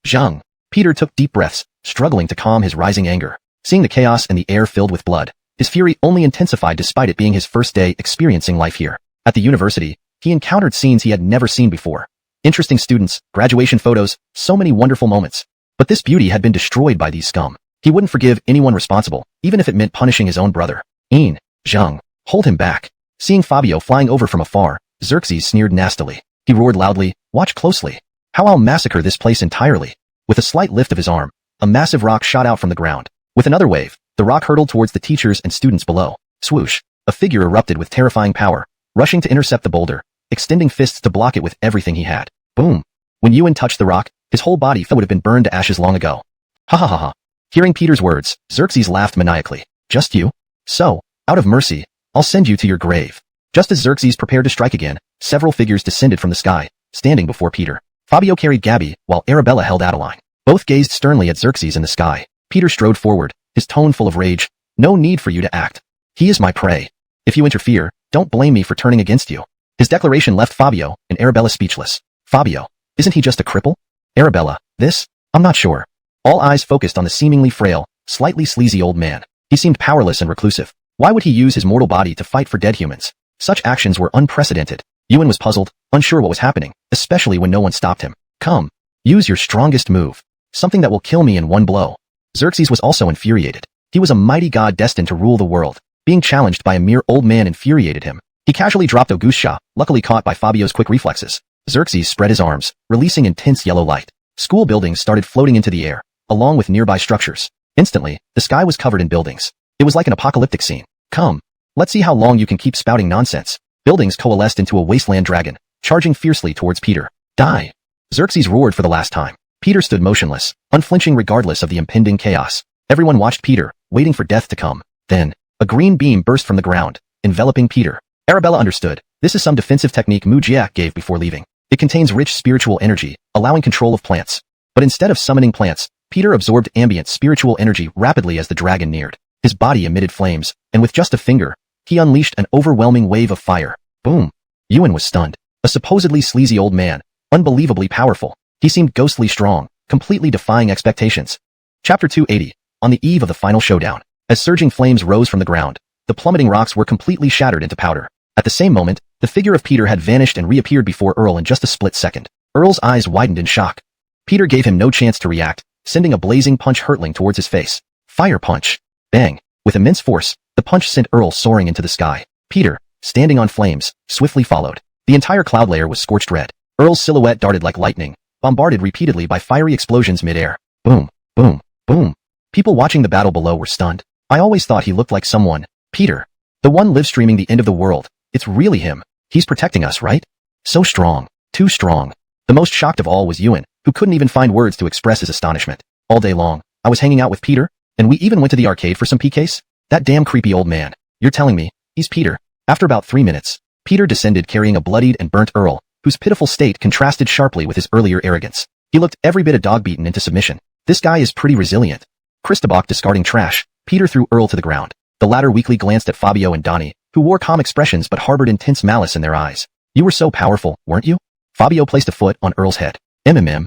S1: Zhang. Peter took deep breaths, struggling to calm his rising anger. Seeing the chaos and the air filled with blood, his fury only intensified despite it being his first day experiencing life here. At the university, he encountered scenes he had never seen before. Interesting students, graduation photos, so many wonderful moments. But this beauty had been destroyed by these scum. He wouldn't forgive anyone responsible, even if it meant punishing his own brother. Zhang, hold him back. Seeing Fabio flying over from afar, Xerxes sneered nastily. He roared loudly, watch closely. How I'll massacre this place entirely. With a slight lift of his arm, a massive rock shot out from the ground. With another wave, the rock hurtled towards the teachers and students below. Swoosh, a figure erupted with terrifying power, rushing to intercept the boulder, extending fists to block it with everything he had. Boom. When Ewan touched the rock, his whole body would have been burned to ashes long ago. Ha ha ha ha. Hearing Peter's words, Xerxes laughed maniacally. Just you? So, out of mercy, I'll send you to your grave. Just as Xerxes prepared to strike again, several figures descended from the sky, standing before Peter. Fabio carried Gabby, while Arabella held Adeline. Both gazed sternly at Xerxes in the sky. Peter strode forward, his tone full of rage. No need for you to act. He is my prey. If you interfere, don't blame me for turning against you. His declaration left Fabio and Arabella speechless. Fabio, isn't he just a cripple? Arabella, this? I'm not sure. All eyes focused on the seemingly frail, slightly sleazy old man. He seemed powerless and reclusive. Why would he use his mortal body to fight for dead humans? Such actions were unprecedented. Yuan was puzzled, unsure what was happening, especially when no one stopped him. Come. Use your strongest move. Something that will kill me in one blow. Xerxes was also infuriated. He was a mighty god destined to rule the world. Being challenged by a mere old man infuriated him. He casually dropped Augustia, luckily caught by Fabio's quick reflexes. Xerxes spread his arms, releasing intense yellow light. School buildings started floating into the air, along with nearby structures. Instantly, the sky was covered in buildings. It was like an apocalyptic scene. Come. Let's see how long you can keep spouting nonsense. Buildings coalesced into a wasteland dragon, charging fiercely towards Peter. Die. Xerxes roared for the last time. Peter stood motionless, unflinching regardless of the impending chaos. Everyone watched Peter, waiting for death to come. Then, a green beam burst from the ground, enveloping Peter. Arabella understood. This is some defensive technique Mu Jia gave before leaving. It contains rich spiritual energy, allowing control of plants. But instead of summoning plants, Peter absorbed ambient spiritual energy rapidly as the dragon neared. His body emitted flames, and with just a finger, he unleashed an overwhelming wave of fire. Boom. Yuan was stunned. A supposedly sleazy old man, unbelievably powerful. He seemed ghostly strong, completely defying expectations. Chapter 280. On the eve of the final showdown. As surging flames rose from the ground, the plummeting rocks were completely shattered into powder. At the same moment, the figure of Peter had vanished and reappeared before Earl in just a split second. Earl's eyes widened in shock. Peter gave him no chance to react, sending a blazing punch hurtling towards his face. Fire punch. Bang. With immense force, the punch sent Earl soaring into the sky. Peter, standing on flames, swiftly followed. The entire cloud layer was scorched red. Earl's silhouette darted like lightning, bombarded repeatedly by fiery explosions mid-air. Boom, boom, boom. People watching the battle below were stunned. I always thought he looked like someone. Peter. The one live streaming the end of the world. It's really him. He's protecting us, right? So strong. Too strong. The most shocked of all was Yuan, who couldn't even find words to express his astonishment. All day long, I was hanging out with Peter, and we even went to the arcade for some PKs? That damn creepy old man. You're telling me, he's Peter. After about 3 minutes, Peter descended carrying a bloodied and burnt Earl, whose pitiful state contrasted sharply with his earlier arrogance. He looked every bit a dog beaten into submission. This guy is pretty resilient. Christabach discarding trash, Peter threw Earl to the ground. The latter weakly glanced at Fabio and Donnie, who wore calm expressions but harbored intense malice in their eyes. You were so powerful, weren't you? Fabio placed a foot on Earl's head. MMM.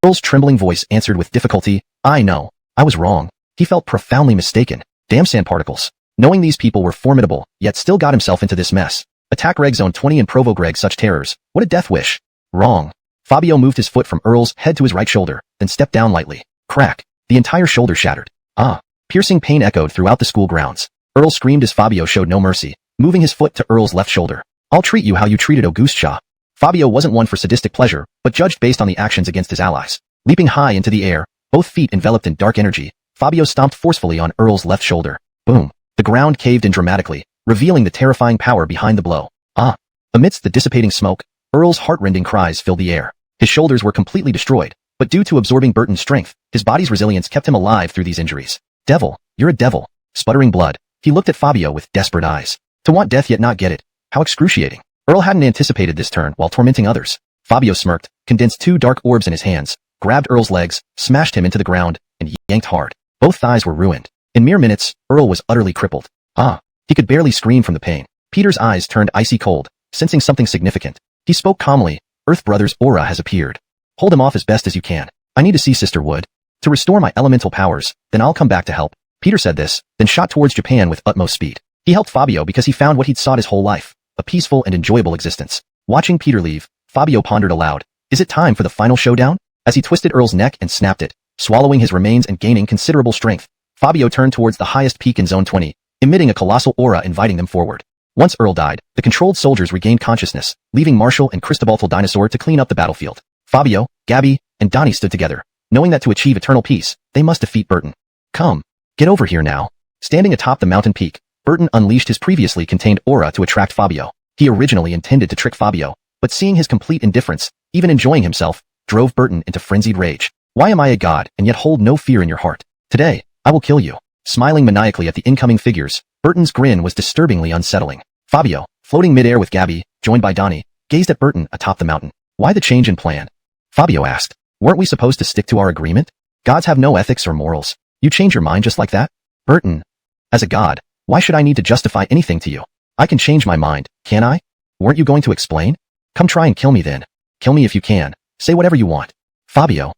S1: Earl's trembling voice answered with difficulty. I know. I was wrong. He felt profoundly mistaken. Damn sand particles. Knowing these people were formidable, yet still got himself into this mess. Attack Reg Zone 20 and provoke Greg such terrors. What a death wish. Wrong. Fabio moved his foot from Earl's head to his right shoulder, then stepped down lightly. Crack. The entire shoulder shattered. Ah. Piercing pain echoed throughout the school grounds. Earl screamed as Fabio showed no mercy, moving his foot to Earl's left shoulder. I'll treat you how you treated Augustia. Fabio wasn't one for sadistic pleasure, but judged based on the actions against his allies. Leaping high into the air, both feet enveloped in dark energy, Fabio stomped forcefully on Earl's left shoulder. Boom. The ground caved in dramatically, revealing the terrifying power behind the blow. Ah. Amidst the dissipating smoke, Earl's heart-rending cries filled the air. His shoulders were completely destroyed, but due to absorbing Burton's strength, his body's resilience kept him alive through these injuries. Devil, you're a devil. Sputtering blood, he looked at Fabio with desperate eyes. To want death yet not get it. How excruciating. Earl hadn't anticipated this turn while tormenting others. Fabio smirked, condensed 2 dark orbs in his hands, grabbed Earl's legs, smashed him into the ground, and yanked hard. Both thighs were ruined. In mere minutes, Earl was utterly crippled. Ah. He could barely scream from the pain. Peter's eyes turned icy cold, sensing something significant. He spoke calmly. Earth Brother's aura has appeared. Hold him off as best as you can. I need to see Sister Wood. To restore my elemental powers, then I'll come back to help. Peter said this, then shot towards Japan with utmost speed. He helped Fabio because he found what he'd sought his whole life, a peaceful and enjoyable existence. Watching Peter leave, Fabio pondered aloud. Is it time for the final showdown? As he twisted Earl's neck and snapped it, swallowing his remains and gaining considerable strength, Fabio turned towards the highest peak in Zone 20, emitting a colossal aura inviting them forward. Once Earl died, the controlled soldiers regained consciousness, leaving Marshall and Cristobaltal Dinosaur to clean up the battlefield. Fabio, Gabby, and Donnie stood together, knowing that to achieve eternal peace, they must defeat Burton. Come. Get over here now. Standing atop the mountain peak, Burton unleashed his previously contained aura to attract Fabio. He originally intended to trick Fabio, but seeing his complete indifference, even enjoying himself, drove Burton into frenzied rage. Why am I a god and yet hold no fear in your heart? Today, I will kill you. Smiling maniacally at the incoming figures, Burton's grin was disturbingly unsettling. Fabio, floating midair with Gabby, joined by Donnie, gazed at Burton atop the mountain. Why the change in plan? Fabio asked. Weren't we supposed to stick to our agreement? Gods have no ethics or morals. You change your mind just like that? Burton. As a god, why should I need to justify anything to you? I can change my mind, can't I? Weren't you going to explain? Come try and kill me then. Kill me if you can. Say whatever you want. Fabio.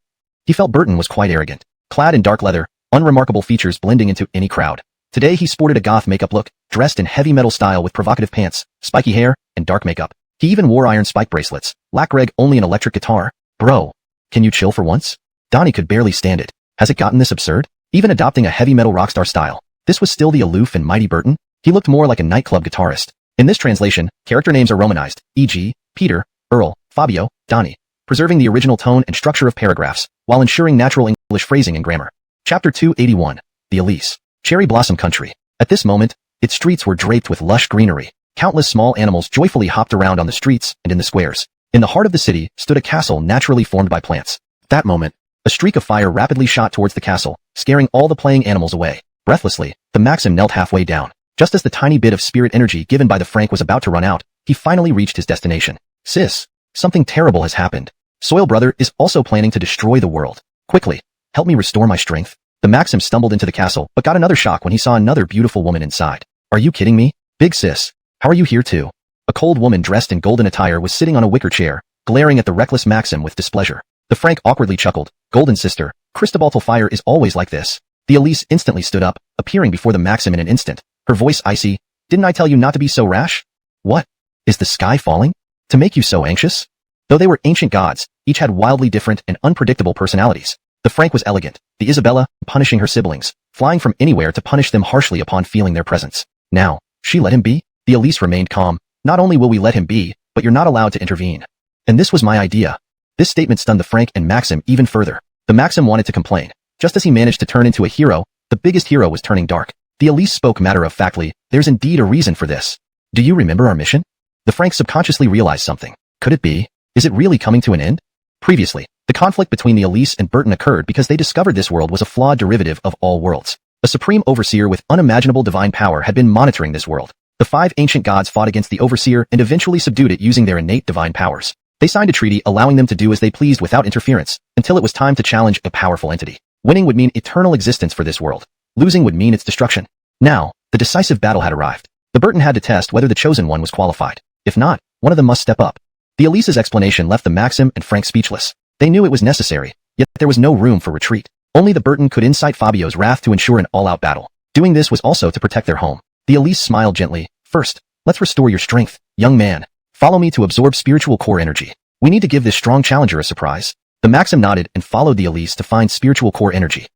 S1: He felt Burton was quite arrogant. Clad in dark leather, unremarkable features blending into any crowd. Today he sported a goth makeup look, dressed in heavy metal style with provocative pants, spiky hair, and dark makeup. He even wore iron spike bracelets. Lack Greg only an electric guitar. Bro. Can you chill for once? Donnie could barely stand it. Has it gotten this absurd? Even adopting a heavy metal rockstar style, this was still the aloof and mighty Burton? He looked more like a nightclub guitarist. In this translation, character names are romanized, e.g., Peter, Earl, Fabio, Donnie, preserving the original tone and structure of paragraphs, while ensuring natural English phrasing and grammar. Chapter 281. The Elise. Cherry Blossom Country. At this moment, its streets were draped with lush greenery. Countless small animals joyfully hopped around on the streets and in the squares. In the heart of the city stood a castle naturally formed by plants. At that moment, a streak of fire rapidly shot towards the castle, scaring all the playing animals away. Breathlessly, the Maxim knelt halfway down. Just as the tiny bit of spirit energy given by the Frank was about to run out, he finally reached his destination. Sis, something terrible has happened. Soil Brother is also planning to destroy the world. Quickly, help me restore my strength. The Maxim stumbled into the castle, but got another shock when he saw another beautiful woman inside. Are you kidding me? Big sis, how are you here too? A cold woman dressed in golden attire was sitting on a wicker chair, glaring at the reckless Maxim with displeasure. The Frank awkwardly chuckled. Golden sister, Cristobal Fire is always like this. The Elise instantly stood up, appearing before the Maxim in an instant. Her voice icy. Didn't I tell you not to be so rash? What? Is the sky falling? To make you so anxious? Though they were ancient gods, each had wildly different and unpredictable personalities. The Frank was elegant, the Isabella, punishing her siblings, flying from anywhere to punish them harshly upon feeling their presence. Now, she let him be? The Elise remained calm. Not only will we let him be, but you're not allowed to intervene. And this was my idea. This statement stunned the Frank and Maxim even further. The Maxim wanted to complain. Just as he managed to turn into a hero, the biggest hero was turning dark. The Elise spoke matter-of-factly. There's indeed a reason for this. Do you remember our mission? The Frank subconsciously realized something. Could it be? Is it really coming to an end? Previously, the conflict between the Elise and Burton occurred because they discovered this world was a flawed derivative of all worlds. A supreme overseer with unimaginable divine power had been monitoring this world. The 5 ancient gods fought against the overseer and eventually subdued it using their innate divine powers. They signed a treaty allowing them to do as they pleased without interference, until it was time to challenge a powerful entity. Winning would mean eternal existence for this world. Losing would mean its destruction. Now, the decisive battle had arrived. The Burton had to test whether the chosen one was qualified. If not, one of them must step up. The Elise's explanation left the Maxim and Frank speechless. They knew it was necessary, yet there was no room for retreat. Only the Burton could incite Fabio's wrath to ensure an all-out battle. Doing this was also to protect their home. The Elise smiled gently. First, let's restore your strength, young man. Follow me to absorb spiritual core energy. We need to give this strong challenger a surprise. The Maxim nodded and followed the Elise to find spiritual core energy.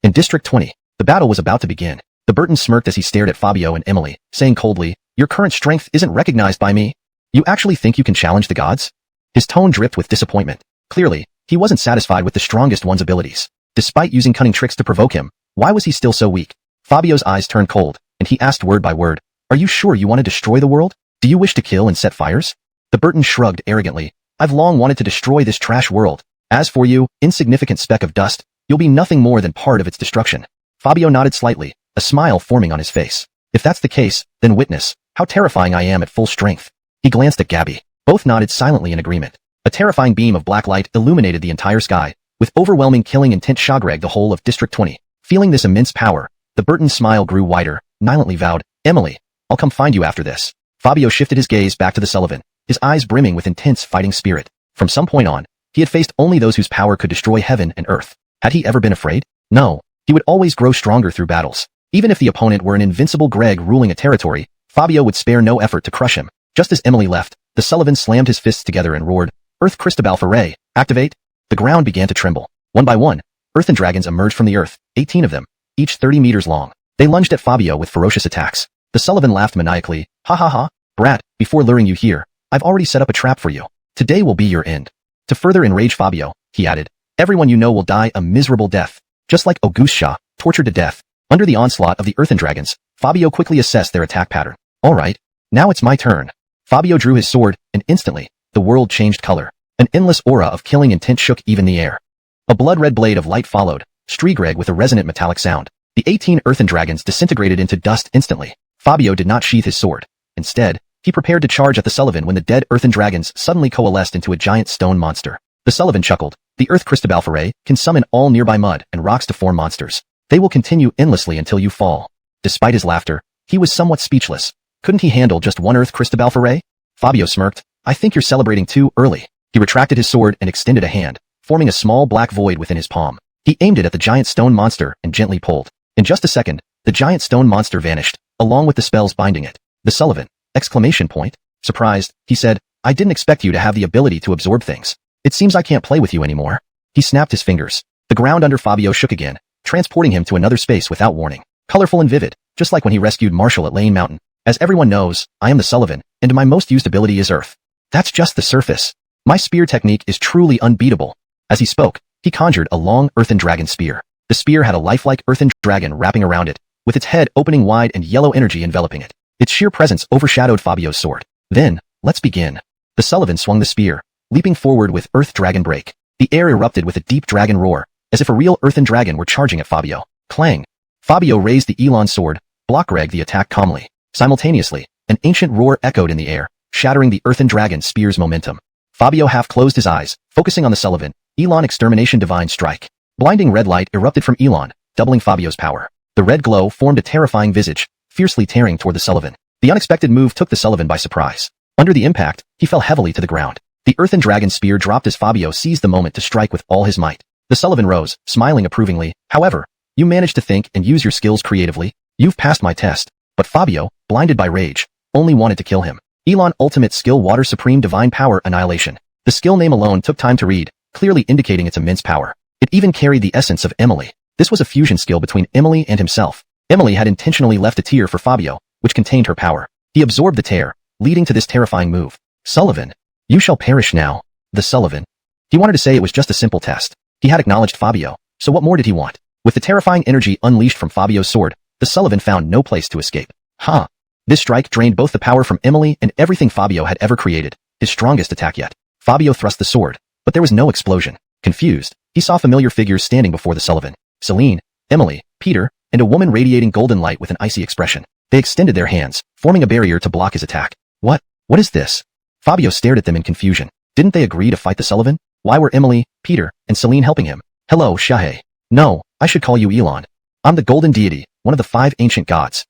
S1: In District 20, the battle was about to begin. The Burton smirked as he stared at Fabio and Emily, saying coldly, your current strength isn't recognized by me. You actually think you can challenge the gods? His tone dripped with disappointment. Clearly, he wasn't satisfied with the strongest one's abilities. Despite using cunning tricks to provoke him, why was he still so weak? Fabio's eyes turned cold, and he asked word by word, are you sure you want to destroy the world? Do you wish to kill and set fires? The Burton shrugged arrogantly. I've long wanted to destroy this trash world. As for you, insignificant speck of dust, you'll be nothing more than part of its destruction. Fabio nodded slightly, a smile forming on his face. If that's the case, then witness how terrifying I am at full strength. He glanced at Gabby. Both nodded silently in agreement. A terrifying beam of black light illuminated the entire sky, with overwhelming killing intent shagrag the whole of District 20. Feeling this immense power, the Burton's smile grew wider, silently vowed, Emily, I'll come find you after this. Fabio shifted his gaze back to the Sullivan, his eyes brimming with intense fighting spirit. From some point on, he had faced only those whose power could destroy heaven and earth. Had he ever been afraid? No. He would always grow stronger through battles. Even if the opponent were an invincible Greg ruling a territory, Fabio would spare no effort to crush him. Just as Emily left, the Sullivan slammed his fists together and roared, Earth Cristobal Foray, activate! The ground began to tremble. One by one, earthen dragons emerged from the earth, 18 of them, each 30 meters long. They lunged at Fabio with ferocious attacks. The Sullivan laughed maniacally, ha ha ha, brat, before luring you here, I've already set up a trap for you. Today will be your end. To further enrage Fabio, he added, everyone you know will die a miserable death. Just like Auguste Shaw, tortured to death. Under the onslaught of the earthen dragons, Fabio quickly assessed their attack pattern. Alright, now it's my turn. Fabio drew his sword, and instantly, the world changed color. An endless aura of killing intent shook even the air. A blood-red blade of light followed, Striegreg with a resonant metallic sound. The 18 earthen dragons disintegrated into dust instantly. Fabio did not sheath his sword. Instead, he prepared to charge at the Sullivan when the dead earthen dragons suddenly coalesced into a giant stone monster. The Sullivan chuckled. The Earth Cristobal Foray can summon all nearby mud and rocks to form monsters. They will continue endlessly until you fall. Despite his laughter, he was somewhat speechless. Couldn't he handle just one Earth Cristobal Foray? Fabio smirked. I think you're celebrating too early. He retracted his sword and extended a hand, forming a small black void within his palm. He aimed it at the giant stone monster and gently pulled. In just a second, the giant stone monster vanished, along with the spells binding it. The Sullivan! Exclamation point. Surprised, he said, I didn't expect you to have the ability to absorb things. It seems I can't play with you anymore. He snapped his fingers. The ground under Fabio shook again, transporting him to another space without warning. Colorful and vivid, just like when he rescued Marshall at Lane Mountain. As everyone knows, I am the Sullivan, and my most used ability is Earth. That's just the surface. My spear technique is truly unbeatable. As he spoke, he conjured a long earthen dragon spear. The spear had a lifelike earthen dragon wrapping around it, with its head opening wide and yellow energy enveloping it. Its sheer presence overshadowed Fabio's sword. Then, let's begin. The Sullivan swung the spear, leaping forward with Earth Dragon Break. The air erupted with a deep dragon roar, as if a real earthen dragon were charging at Fabio. Clang! Fabio raised the Elon sword, block-regged the attack calmly. Simultaneously, an ancient roar echoed in the air, shattering the earthen dragon spear's momentum. Fabio half closed his eyes, focusing on the Sullivan. Elon Extermination Divine Strike. Blinding red light erupted from Elon, doubling Fabio's power. The red glow formed a terrifying visage, fiercely tearing toward the Sullivan. The unexpected move took the Sullivan by surprise. Under the impact, he fell heavily to the ground. The earthen dragon spear dropped as Fabio seized the moment to strike with all his might. The Sullivan rose, smiling approvingly. However, you managed to think and use your skills creatively. You've passed my test. But Fabio, blinded by rage, only wanted to kill him. Elon Ultimate Skill Water Supreme Divine Power Annihilation. The skill name alone took time to read, clearly indicating its immense power. It even carried the essence of Emily. This was a fusion skill between Emily and himself. Emily had intentionally left a tear for Fabio, which contained her power. He absorbed the tear, leading to this terrifying move. Sullivan. You shall perish now. The Sullivan. He wanted to say it was just a simple test. He had acknowledged Fabio, so what more did he want? With the terrifying energy unleashed from Fabio's sword, the Sullivan found no place to escape. Ha! This strike drained both the power from Emily and everything Fabio had ever created, his strongest attack yet. Fabio thrust the sword, but there was no explosion. Confused, he saw familiar figures standing before the Sullivan. Celine, Emily, Peter, and a woman radiating golden light with an icy expression. They extended their hands, forming a barrier to block his attack. What is this? Fabio stared at them in confusion. Didn't they agree to fight the Sullivan? Why were Emily, Peter, and Celine helping him? Hello, Shahei. No, I should call you Elon. I'm the golden deity, one of the 5 ancient gods.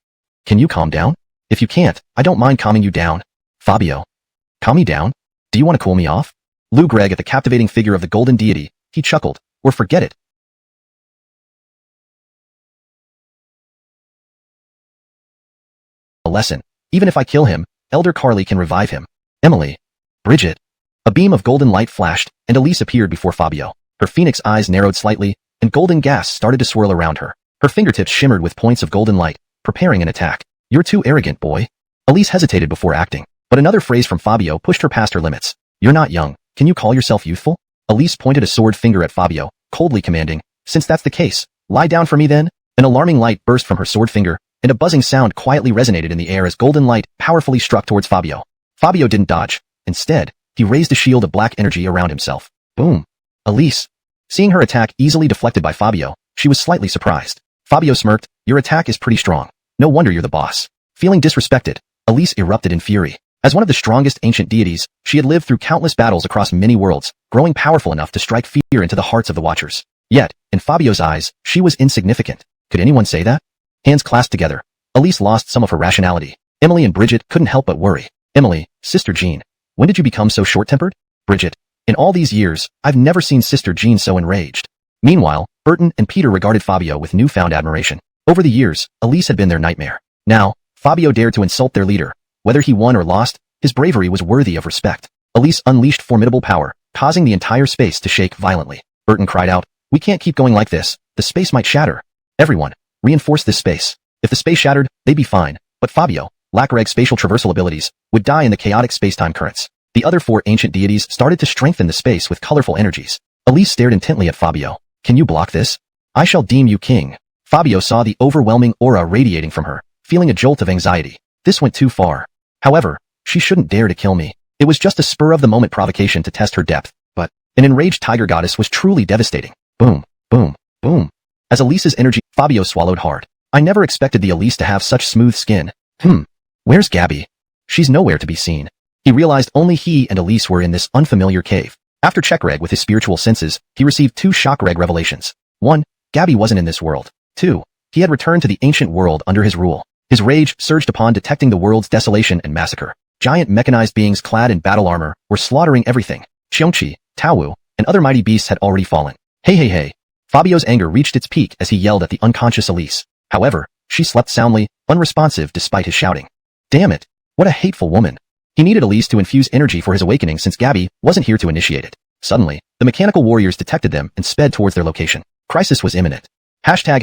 S1: Can you calm down? If you can't, I don't mind calming you down. Fabio. Calm me down? Do you want to cool me off? Lou Gregg at the captivating figure of the golden deity, he chuckled. Or forget it. A lesson. Even if I kill him, Elder Carly can revive him. Emily. Bridget. A beam of golden light flashed, and Elise appeared before Fabio. Her phoenix eyes narrowed slightly, and golden gas started to swirl around her. Her fingertips shimmered with points of golden light, preparing an attack. You're too arrogant, boy. Elise hesitated before acting, but another phrase from Fabio pushed her past her limits. You're not young. Can you call yourself youthful? Elise pointed a sword finger at Fabio, coldly commanding, since that's the case, lie down for me then. An alarming light burst from her sword finger, and a buzzing sound quietly resonated in the air as golden light powerfully struck towards Fabio. Fabio didn't dodge. Instead, he raised a shield of black energy around himself. Boom. Elise. Seeing her attack easily deflected by Fabio, she was slightly surprised. Fabio smirked. Your attack is pretty strong. No wonder you're the boss. Feeling disrespected, Elise erupted in fury. As one of the strongest ancient deities, she had lived through countless battles across many worlds, growing powerful enough to strike fear into the hearts of the watchers. Yet, in Fabio's eyes, she was insignificant. Could anyone say that? Hands clasped together, Elise lost some of her rationality. Emily and Bridget couldn't help but worry. Emily, Sister Jean, when did you become so short-tempered? Bridget, in all these years, I've never seen Sister Jean so enraged. Meanwhile, Burton and Peter regarded Fabio with newfound admiration. Over the years, Elise had been their nightmare. Now, Fabio dared to insult their leader. Whether he won or lost, his bravery was worthy of respect. Elise unleashed formidable power, causing the entire space to shake violently. Burton cried out, we can't keep going like this. The space might shatter. Everyone, reinforce this space. If the space shattered, they'd be fine. But Fabio, Lacreg's spatial traversal abilities, would die in the chaotic space-time currents. The other 4 ancient deities started to strengthen the space with colorful energies. Elise stared intently at Fabio. Can you block this? I shall deem you king. Fabio saw the overwhelming aura radiating from her, feeling a jolt of anxiety. This went too far. However, she shouldn't dare to kill me. It was just a spur-of-the-moment provocation to test her depth, but an enraged tiger goddess was truly devastating. Boom, boom, boom. As Elise's energy, Fabio swallowed hard. I never expected the Elise to have such smooth skin. Where's Gabby? She's nowhere to be seen. He realized only he and Elise were in this unfamiliar cave. After Checkreg with his spiritual senses, he received 2 Shockreg revelations. 1. Gabby wasn't in this world. 2. He had returned to the ancient world under his rule. His rage surged upon detecting the world's desolation and massacre. Giant mechanized beings clad in battle armor were slaughtering everything. Qiongqi, Taowu, and other mighty beasts had already fallen. Hey hey hey. Fabio's anger reached its peak as he yelled at the unconscious Elise. However, she slept soundly, unresponsive despite his shouting. Damn it. What a hateful woman. He needed Elise to infuse energy for his awakening since Gabby wasn't here to initiate it. Suddenly, the mechanical warriors detected them and sped towards their location. Crisis was imminent. Hashtag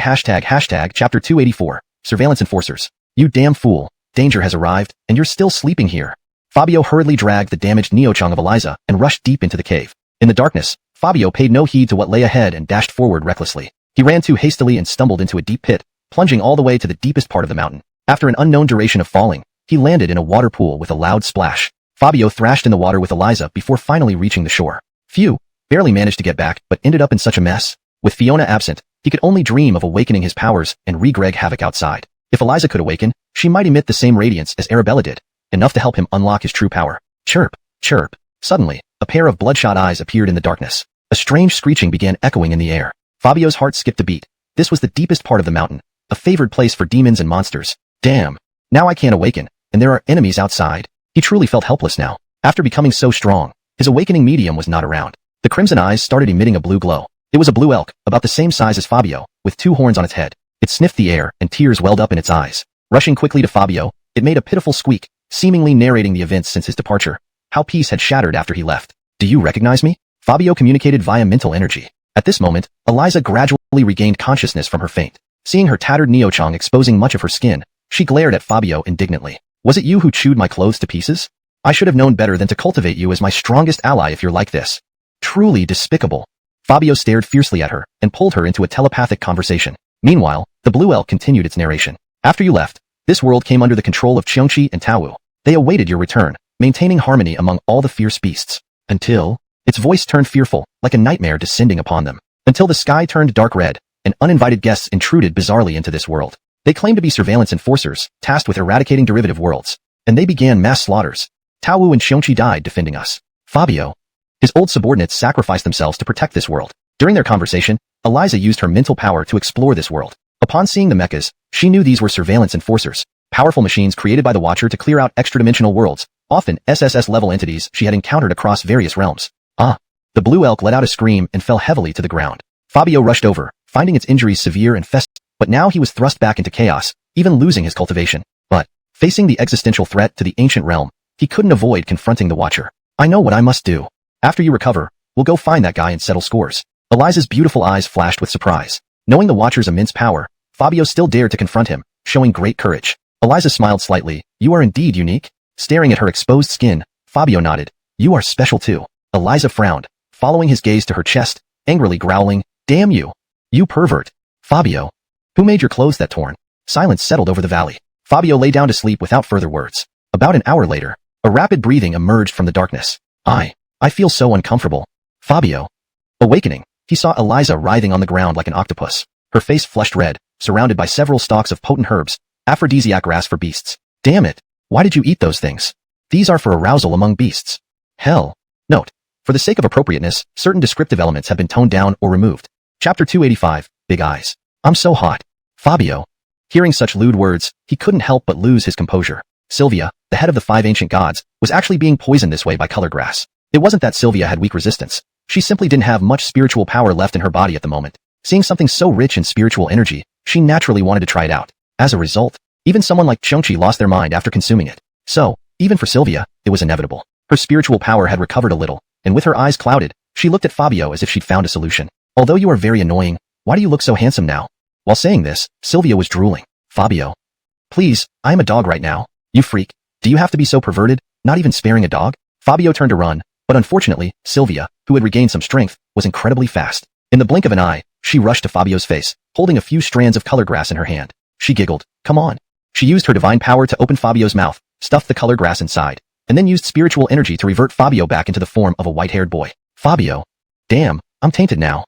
S1: chapter 284. Surveillance enforcers. You damn fool. Danger has arrived, and you're still sleeping here. Fabio hurriedly dragged the damaged Neochong of Eliza and rushed deep into the cave. In the darkness, Fabio paid no heed to what lay ahead and dashed forward recklessly. He ran too hastily and stumbled into a deep pit, plunging all the way to the deepest part of the mountain. After an unknown duration of falling, he landed in a water pool with a loud splash. Fabio thrashed in the water with Eliza before finally reaching the shore. Phew, barely managed to get back, but ended up in such a mess. With Fiona absent, he could only dream of awakening his powers and wreak havoc outside. If Eliza could awaken, she might emit the same radiance as Arabella did, enough to help him unlock his true power. Chirp, chirp. Suddenly, a pair of bloodshot eyes appeared in the darkness. A strange screeching began echoing in the air. Fabio's heart skipped a beat. This was the deepest part of the mountain, a favored place for demons and monsters. Damn. Now I can't awaken, and there are enemies outside. He truly felt helpless now. After becoming so strong, his awakening medium was not around. The crimson eyes started emitting a blue glow. It was a blue elk, about the same size as Fabio, with 2 horns on its head. It sniffed the air, and tears welled up in its eyes. Rushing quickly to Fabio, it made a pitiful squeak, seemingly narrating the events since his departure. How peace had shattered after he left. Do you recognize me? Fabio communicated via mental energy. At this moment, Eliza gradually regained consciousness from her faint. Seeing her tattered Neochong exposing much of her skin, she glared at Fabio indignantly. Was it you who chewed my clothes to pieces? I should have known better than to cultivate you as my strongest ally if you're like this. Truly despicable. Fabio stared fiercely at her and pulled her into a telepathic conversation. Meanwhile, the blue elk continued its narration. After you left, this world came under the control of Qiongqi and Taowu. They awaited your return, maintaining harmony among all the fierce beasts. Until... Its voice turned fearful, like a nightmare descending upon them. Until the sky turned dark red, and uninvited guests intruded bizarrely into this world. They claimed to be surveillance enforcers, tasked with eradicating derivative worlds. And they began mass slaughters. Taowu and Qiongqi died defending us. Fabio. His old subordinates sacrificed themselves to protect this world. During their conversation, Eliza used her mental power to explore this world. Upon seeing the mechas, she knew these were surveillance enforcers. Powerful machines created by the Watcher to clear out extra-dimensional worlds, often SSS-level entities she had encountered across various realms. Ah! The blue elk let out a scream and fell heavily to the ground. Fabio rushed over, finding its injuries severe and festering, but now he was thrust back into chaos, even losing his cultivation. But, facing the existential threat to the ancient realm, he couldn't avoid confronting the Watcher. I know what I must do. After you recover, we'll go find that guy and settle scores. Eliza's beautiful eyes flashed with surprise. Knowing the Watcher's immense power, Fabio still dared to confront him, showing great courage. Eliza smiled slightly. You are indeed unique. Staring at her exposed skin, Fabio nodded. You are special too. Eliza frowned, following his gaze to her chest, angrily growling, Damn you! You pervert! Fabio! Who made your clothes that torn? Silence settled over the valley. Fabio lay down to sleep without further words. About an hour later, a rapid breathing emerged from the darkness. I feel so uncomfortable. Fabio. Awakening, he saw Eliza writhing on the ground like an octopus. Her face flushed red, surrounded by several stalks of potent herbs, aphrodisiac grass for beasts. Damn it! Why did you eat those things? These are for arousal among beasts. Hell. Note. For the sake of appropriateness, certain descriptive elements have been toned down or removed. Chapter 285, Big Eyes. I'm so hot. Fabio. Hearing such lewd words, he couldn't help but lose his composure. Sylvia, the head of the 5 ancient gods, was actually being poisoned this way by color grass. It wasn't that Sylvia had weak resistance. She simply didn't have much spiritual power left in her body at the moment. Seeing something so rich in spiritual energy, she naturally wanted to try it out. As a result, even someone like Qiongqi lost their mind after consuming it. So, even for Sylvia, it was inevitable. Her spiritual power had recovered a little, and with her eyes clouded, she looked at Fabio as if she'd found a solution. Although you are very annoying, why do you look so handsome now? While saying this, Sylvia was drooling. Fabio. Please, I am a dog right now. You freak. Do you have to be so perverted, not even sparing a dog? Fabio turned to run, but unfortunately, Sylvia, who had regained some strength, was incredibly fast. In the blink of an eye, she rushed to Fabio's face, holding a few strands of color grass in her hand. She giggled. Come on. She used her divine power to open Fabio's mouth, stuffed the color grass inside, and then used spiritual energy to revert Fabio back into the form of a white-haired boy. Fabio. Damn, I'm tainted now.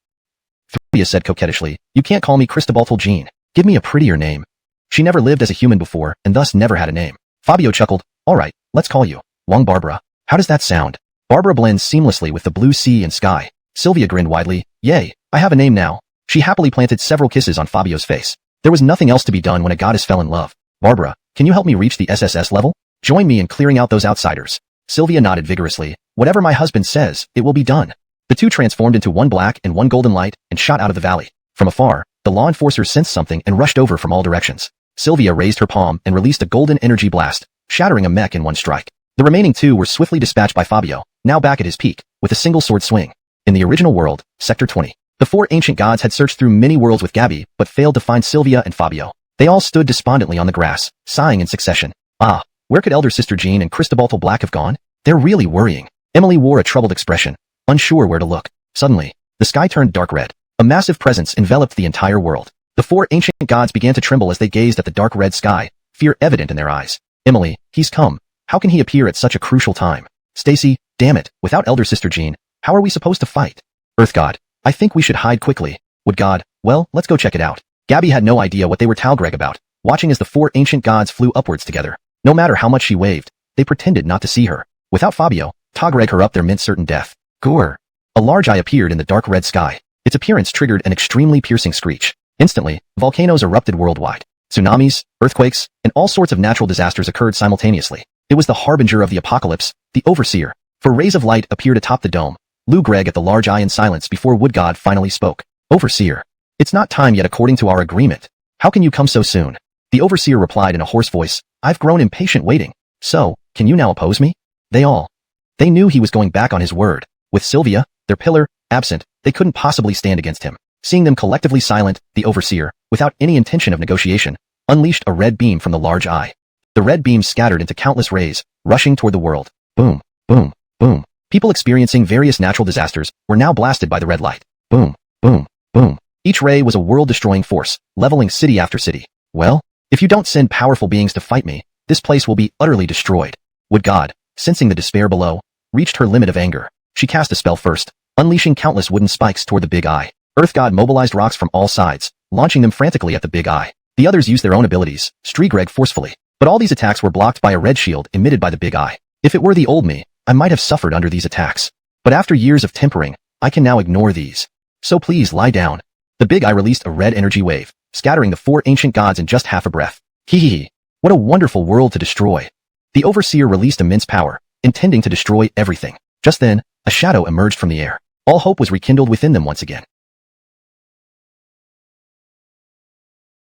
S1: Fabio said coquettishly, you can't call me Cristobal Jean. Give me a prettier name. She never lived as a human before, and thus never had a name. Fabio chuckled. Alright, let's call you Wong Barbara. How does that sound? Barbara blends seamlessly with the blue sea and sky. Sylvia grinned widely. Yay, I have a name now. She happily planted several kisses on Fabio's face. There was nothing else to be done when a goddess fell in love. Barbara, can you help me reach the SSS level? Join me in clearing out those outsiders. Sylvia nodded vigorously. Whatever my husband says, it will be done. The two transformed into one black and one golden light and shot out of the valley. From afar, the law enforcers sensed something and rushed over from all directions. Sylvia raised her palm and released a golden energy blast, shattering a mech in one strike. The remaining two were swiftly dispatched by Fabio, now back at his peak, with a single sword swing. In the original world, Sector 20, the four ancient gods had searched through many worlds with Gabby, but failed to find Sylvia and Fabio. They all stood despondently on the grass, sighing in succession. Ah, where could Elder Sister Jean and Cristobal Black have gone? They're really worrying. Emily wore a troubled expression, unsure where to look. Suddenly, the sky turned dark red. A massive presence enveloped the entire world. The four ancient gods began to tremble as they gazed at the dark red sky, fear evident in their eyes. Emily, he's come. How can he appear at such a crucial time? Stacy, damn it, without Elder Sister Jean, how are we supposed to fight? Earth God, I think we should hide quickly. Wood God, well, let's go check it out. Gabby had no idea what they were Talgreg about, watching as the four ancient gods flew upwards together. No matter how much she waved, they pretended not to see her. Without Fabio, Talgreg her up there meant certain death. Gore. A large eye appeared in the dark red sky. Its appearance triggered an extremely piercing screech. Instantly, volcanoes erupted worldwide. Tsunamis, earthquakes, and all sorts of natural disasters occurred simultaneously. It was the harbinger of the apocalypse, the Overseer. For rays of light appeared atop the dome. Lou Gregg at the large eye in silence before Wood God finally spoke. Overseer. It's not time yet according to our agreement. How can you come so soon? The Overseer replied in a hoarse voice. I've grown impatient waiting. So, can you now oppose me? They knew he was going back on his word. With Sylvia, their pillar, absent, they couldn't possibly stand against him. Seeing them collectively silent, the Overseer, without any intention of negotiation, unleashed a red beam from the large eye. The red beam scattered into countless rays, rushing toward the world. Boom, boom, boom. People experiencing various natural disasters were now blasted by the red light. Boom, boom, boom. Each ray was a world-destroying force, leveling city after city. Well, if you don't send powerful beings to fight me, this place will be utterly destroyed. Wood God, sensing the despair below, reached her limit of anger. She cast a spell first, unleashing countless wooden spikes toward the big eye. Earth God mobilized rocks from all sides, launching them frantically at the big eye. The others used their own abilities, Strigregg forcefully. But all these attacks were blocked by a red shield emitted by the big eye. If it were the old me, I might have suffered under these attacks. But after years of tempering, I can now ignore these. So please lie down. The big eye released a red energy wave, scattering the four ancient gods in just half a breath. Hee hee. What a wonderful world to destroy. The Overseer released immense power, intending to destroy everything. Just then, a shadow emerged from the air. All hope was rekindled within them once again.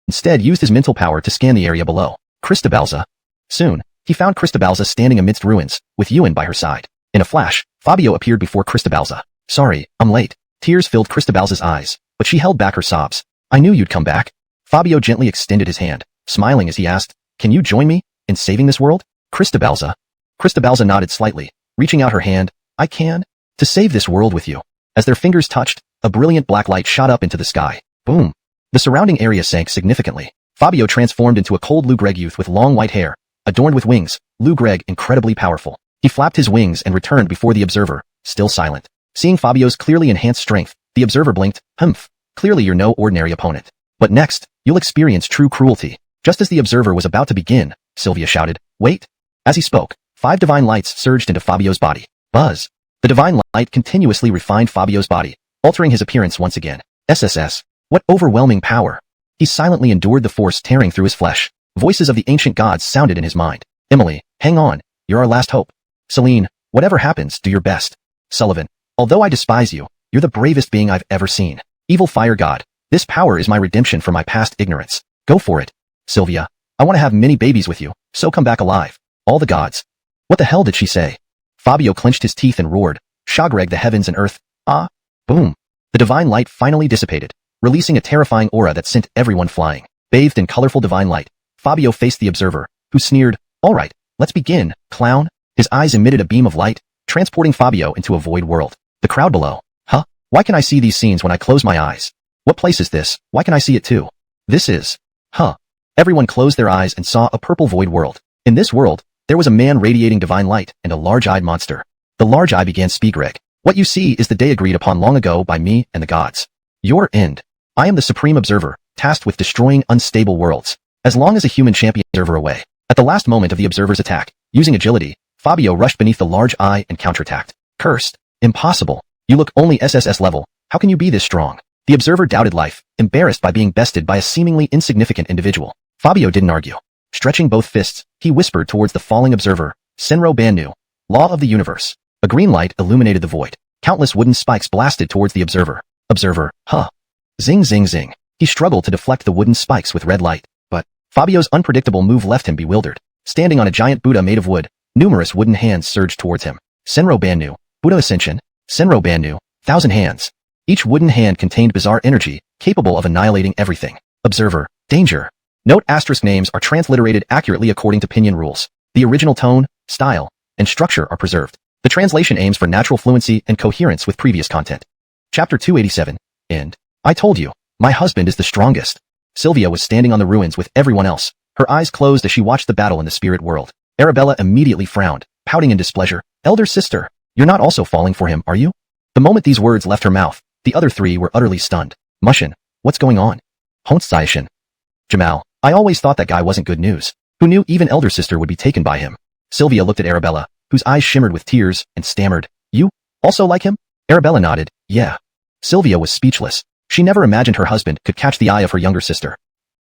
S1: Instead used his mental power to scan the area below. Cristobalza. Soon, he found Cristobalza standing amidst ruins, with Ewan by her side. In a flash, Fabio appeared before Cristobalza. Sorry, I'm late. Tears filled Cristobalza's eyes, but she held back her sobs. I knew you'd come back. Fabio gently extended his hand, smiling as he asked, Can you join me in saving this world? Cristobalza. Cristobalza nodded slightly, reaching out her hand. I can. To save this world with you. As their fingers touched, a brilliant black light shot up into the sky. Boom. The surrounding area sank significantly. Fabio transformed into a cold Lou Gregg youth with long white hair, adorned with wings. Lou Gregg incredibly powerful. He flapped his wings and returned before the observer, still silent. Seeing Fabio's clearly enhanced strength, the observer blinked. Humph. Clearly you're no ordinary opponent. But next, you'll experience true cruelty. Just as the observer was about to begin, Sylvia shouted, Wait. As he spoke, 5 divine lights surged into Fabio's body. Buzz. The divine light continuously refined Fabio's body, altering his appearance once again. SSS. What overwhelming power. He silently endured the force tearing through his flesh. Voices of the ancient gods sounded in his mind. Emily, hang on. You're our last hope. Celine, whatever happens, do your best. Sullivan, although I despise you, you're the bravest being I've ever seen. Evil fire god. This power is my redemption for my past ignorance. Go for it. Sylvia, I want to have many babies with you, so come back alive. All the gods. What the hell did she say? Fabio clenched his teeth and roared. Shagreg the heavens and earth. Ah. Boom. The divine light finally dissipated, releasing a terrifying aura that sent everyone flying. Bathed in colorful divine light, Fabio faced the observer, who sneered, All right, let's begin, clown. His eyes emitted a beam of light, transporting Fabio into a void world. The crowd below. Huh? Why can I see these scenes when I close my eyes? What place is this? Why can I see it too? This is. Huh. Everyone closed their eyes and saw a purple void world. In this world, there was a man radiating divine light and a large-eyed monster. The large eye began Spigreg. What you see is the day agreed upon long ago by me and the gods. Your end. I am the supreme observer, tasked with destroying unstable worlds. As long as a human champion observer away. At the last moment of the observer's attack, using agility, Fabio rushed beneath the large eye and counterattacked. Cursed. Impossible. You look only SSS level. How can you be this strong? The observer doubted life, embarrassed by being bested by a seemingly insignificant individual. Fabio didn't argue. Stretching both fists, he whispered towards the falling observer, Senro Bannu. Law of the universe. A green light illuminated the void. Countless wooden spikes blasted towards the observer. Observer, huh. Zing zing zing. He struggled to deflect the wooden spikes with red light, but Fabio's unpredictable move left him bewildered. Standing on a giant Buddha made of wood, numerous wooden hands surged towards him. Senro Bannu. Buddha Ascension. Senro Bannu. 1,000 hands. Each wooden hand contained bizarre energy, capable of annihilating everything. Observer, danger. Note asterisk names are transliterated accurately according to pinyin rules. The original tone, style, and structure are preserved. The translation aims for natural fluency and coherence with previous content. Chapter 287. End. I told you, my husband is the strongest. Sylvia was standing on the ruins with everyone else. Her eyes closed as she watched the battle in the spirit world. Arabella immediately frowned, pouting in displeasure. Elder sister, you're not also falling for him, are you? The moment these words left her mouth, the other three were utterly stunned. Mushin, what's going on? Hontsayashin. Jamal, I always thought that guy wasn't good news. Who knew even elder sister would be taken by him? Sylvia looked at Arabella, whose eyes shimmered with tears, and stammered. You? Also like him? Arabella nodded. Yeah. Sylvia was speechless. She never imagined her husband could catch the eye of her younger sister.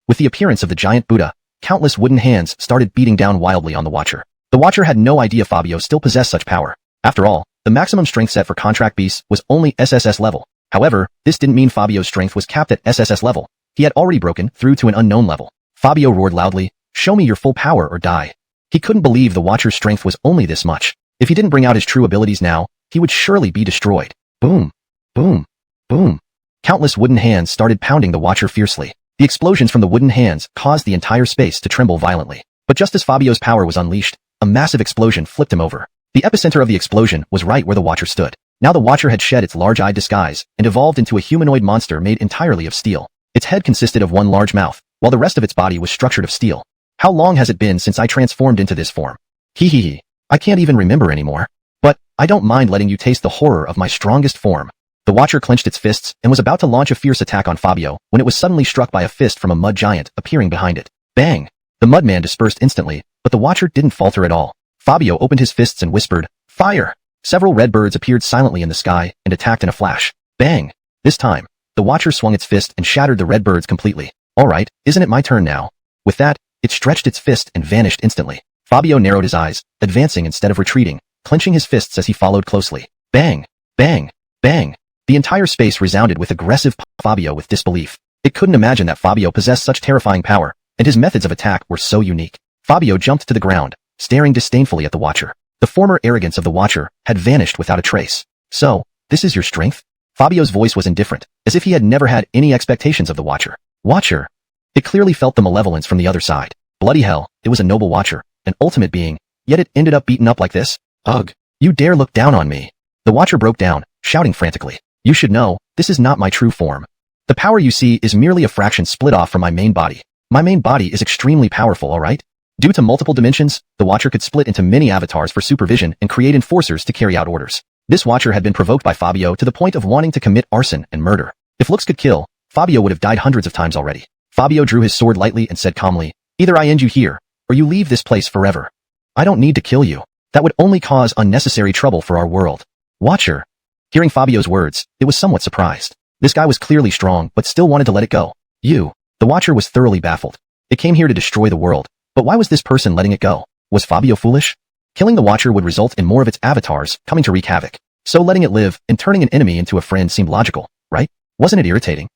S1: With the appearance of the giant Buddha, countless wooden hands started beating down wildly on the Watcher. The Watcher had no idea Fabio still possessed such power. After all, the maximum strength set for contract beasts was only SSS level. However, this didn't mean Fabio's strength was capped at SSS level. He had already broken through to an unknown level. Fabio roared loudly, show me your full power or die. He couldn't believe the Watcher's strength was only this much. If he didn't bring out his true abilities now, he would surely be destroyed. Boom. Boom. Boom. Countless wooden hands started pounding the Watcher fiercely. The explosions from the wooden hands caused the entire space to tremble violently. But just as Fabio's power was unleashed, a massive explosion flipped him over. The epicenter of the explosion was right where the Watcher stood. Now the Watcher had shed its large-eyed disguise and evolved into a humanoid monster made entirely of steel. Its head consisted of one large mouth, while the rest of its body was structured of steel. How long has it been since I transformed into this form? Hee hee hee. I can't even remember anymore. But I don't mind letting you taste the horror of my strongest form. The Watcher clenched its fists and was about to launch a fierce attack on Fabio when it was suddenly struck by a fist from a mud giant appearing behind it. Bang! The mudman dispersed instantly, but the Watcher didn't falter at all. Fabio opened his fists and whispered, fire! Several red birds appeared silently in the sky and attacked in a flash. Bang! This time, the Watcher swung its fist and shattered the red birds completely. Alright, isn't it my turn now? With that, it stretched its fist and vanished instantly. Fabio narrowed his eyes, advancing instead of retreating, clenching his fists as he followed closely. Bang! Bang! Bang! The entire space resounded with aggressive Fabio with disbelief. It couldn't imagine that Fabio possessed such terrifying power, and his methods of attack were so unique. Fabio jumped to the ground, staring disdainfully at the Watcher. The former arrogance of the Watcher had vanished without a trace. So, this is your strength? Fabio's voice was indifferent, as if he had never had any expectations of the Watcher. Watcher! It clearly felt the malevolence from the other side. Bloody hell, it was a noble Watcher, an ultimate being, yet it ended up beaten up like this? Ugh! You dare look down on me! The Watcher broke down, shouting frantically. You should know, this is not my true form. The power you see is merely a fraction split off from my main body. My main body is extremely powerful, alright? Due to multiple dimensions, the Watcher could split into many avatars for supervision and create enforcers to carry out orders. This Watcher had been provoked by Fabio to the point of wanting to commit arson and murder. If looks could kill, Fabio would have died hundreds of times already. Fabio drew his sword lightly and said calmly, either I end you here, or you leave this place forever. I don't need to kill you. That would only cause unnecessary trouble for our world. Watcher. Hearing Fabio's words, it was somewhat surprised. This guy was clearly strong, but still wanted to let it go. You. The Watcher was thoroughly baffled. It came here to destroy the world. But why was this person letting it go? Was Fabio foolish? Killing the Watcher would result in more of its avatars coming to wreak havoc. So letting it live and turning an enemy into a friend seemed logical, right? Wasn't it irritating?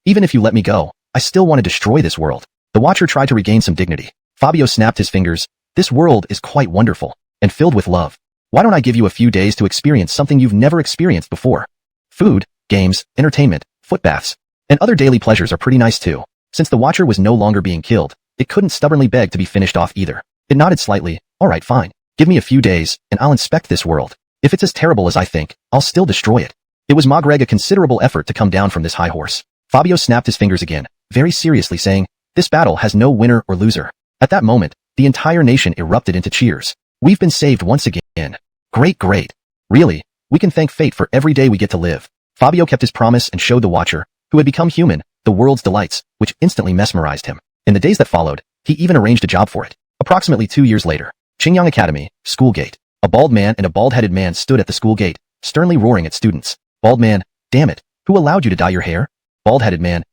S1: Even if you let me go, I still want to destroy this world. The Watcher tried to regain some dignity. Fabio snapped his fingers. This world is quite wonderful and filled with love. Why don't I give you a few days to experience something you've never experienced before? Food, games, entertainment, footbaths, and other daily pleasures are pretty nice too. Since the Watcher was no longer being killed, it couldn't stubbornly beg to be finished off either. It nodded slightly. Alright, fine. Give me a few days, and I'll inspect this world. If it's as terrible as I think, I'll still destroy it. It was Magreg a considerable effort to come down from this high horse. Fabio snapped his fingers again, very seriously saying, this battle has no winner or loser. At that moment, the entire nation erupted into cheers. We've been saved once again. Great, great. Really, we can thank fate for every day we get to live. Fabio kept his promise and showed the Watcher, who had become human, the world's delights, which instantly mesmerized him. In the days that followed, he even arranged a job for it. Approximately 2 years later, Qingyang Academy, school gate. A bald man and a bald-headed man stood at the school gate, sternly roaring at students. Bald man, damn it, who allowed you to dye your hair? Bald-headed man,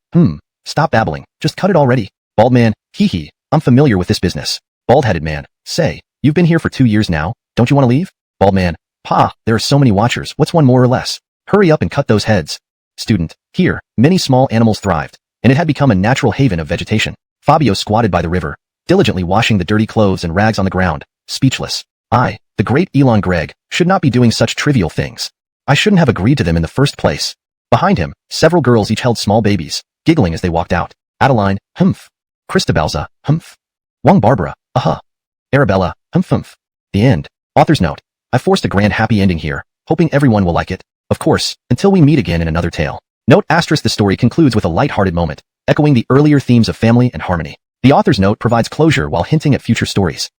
S1: stop babbling, just cut it already. Bald man, hee hee, I'm familiar with this business. Bald-headed man, say, you've been here for 2 years now, don't you want to leave? Bald man, pa, there are so many watchers, what's one more or less? Hurry up and cut those heads. Student, here, many small animals thrived, and it had become a natural haven of vegetation. Fabio squatted by the river, diligently washing the dirty clothes and rags on the ground, speechless. I, the great Elon Gregg, should not be doing such trivial things. I shouldn't have agreed to them in the first place. Behind him, several girls each held small babies, giggling as they walked out. Adeline, humph. Christabelza, humph. Wang Barbara, Arabella, humph. The end. Author's note. I forced a grand happy ending here, hoping everyone will like it. Of course, until we meet again in another tale. Note asterisk the story concludes with a light-hearted moment, echoing the earlier themes of family and harmony. The author's note provides closure while hinting at future stories.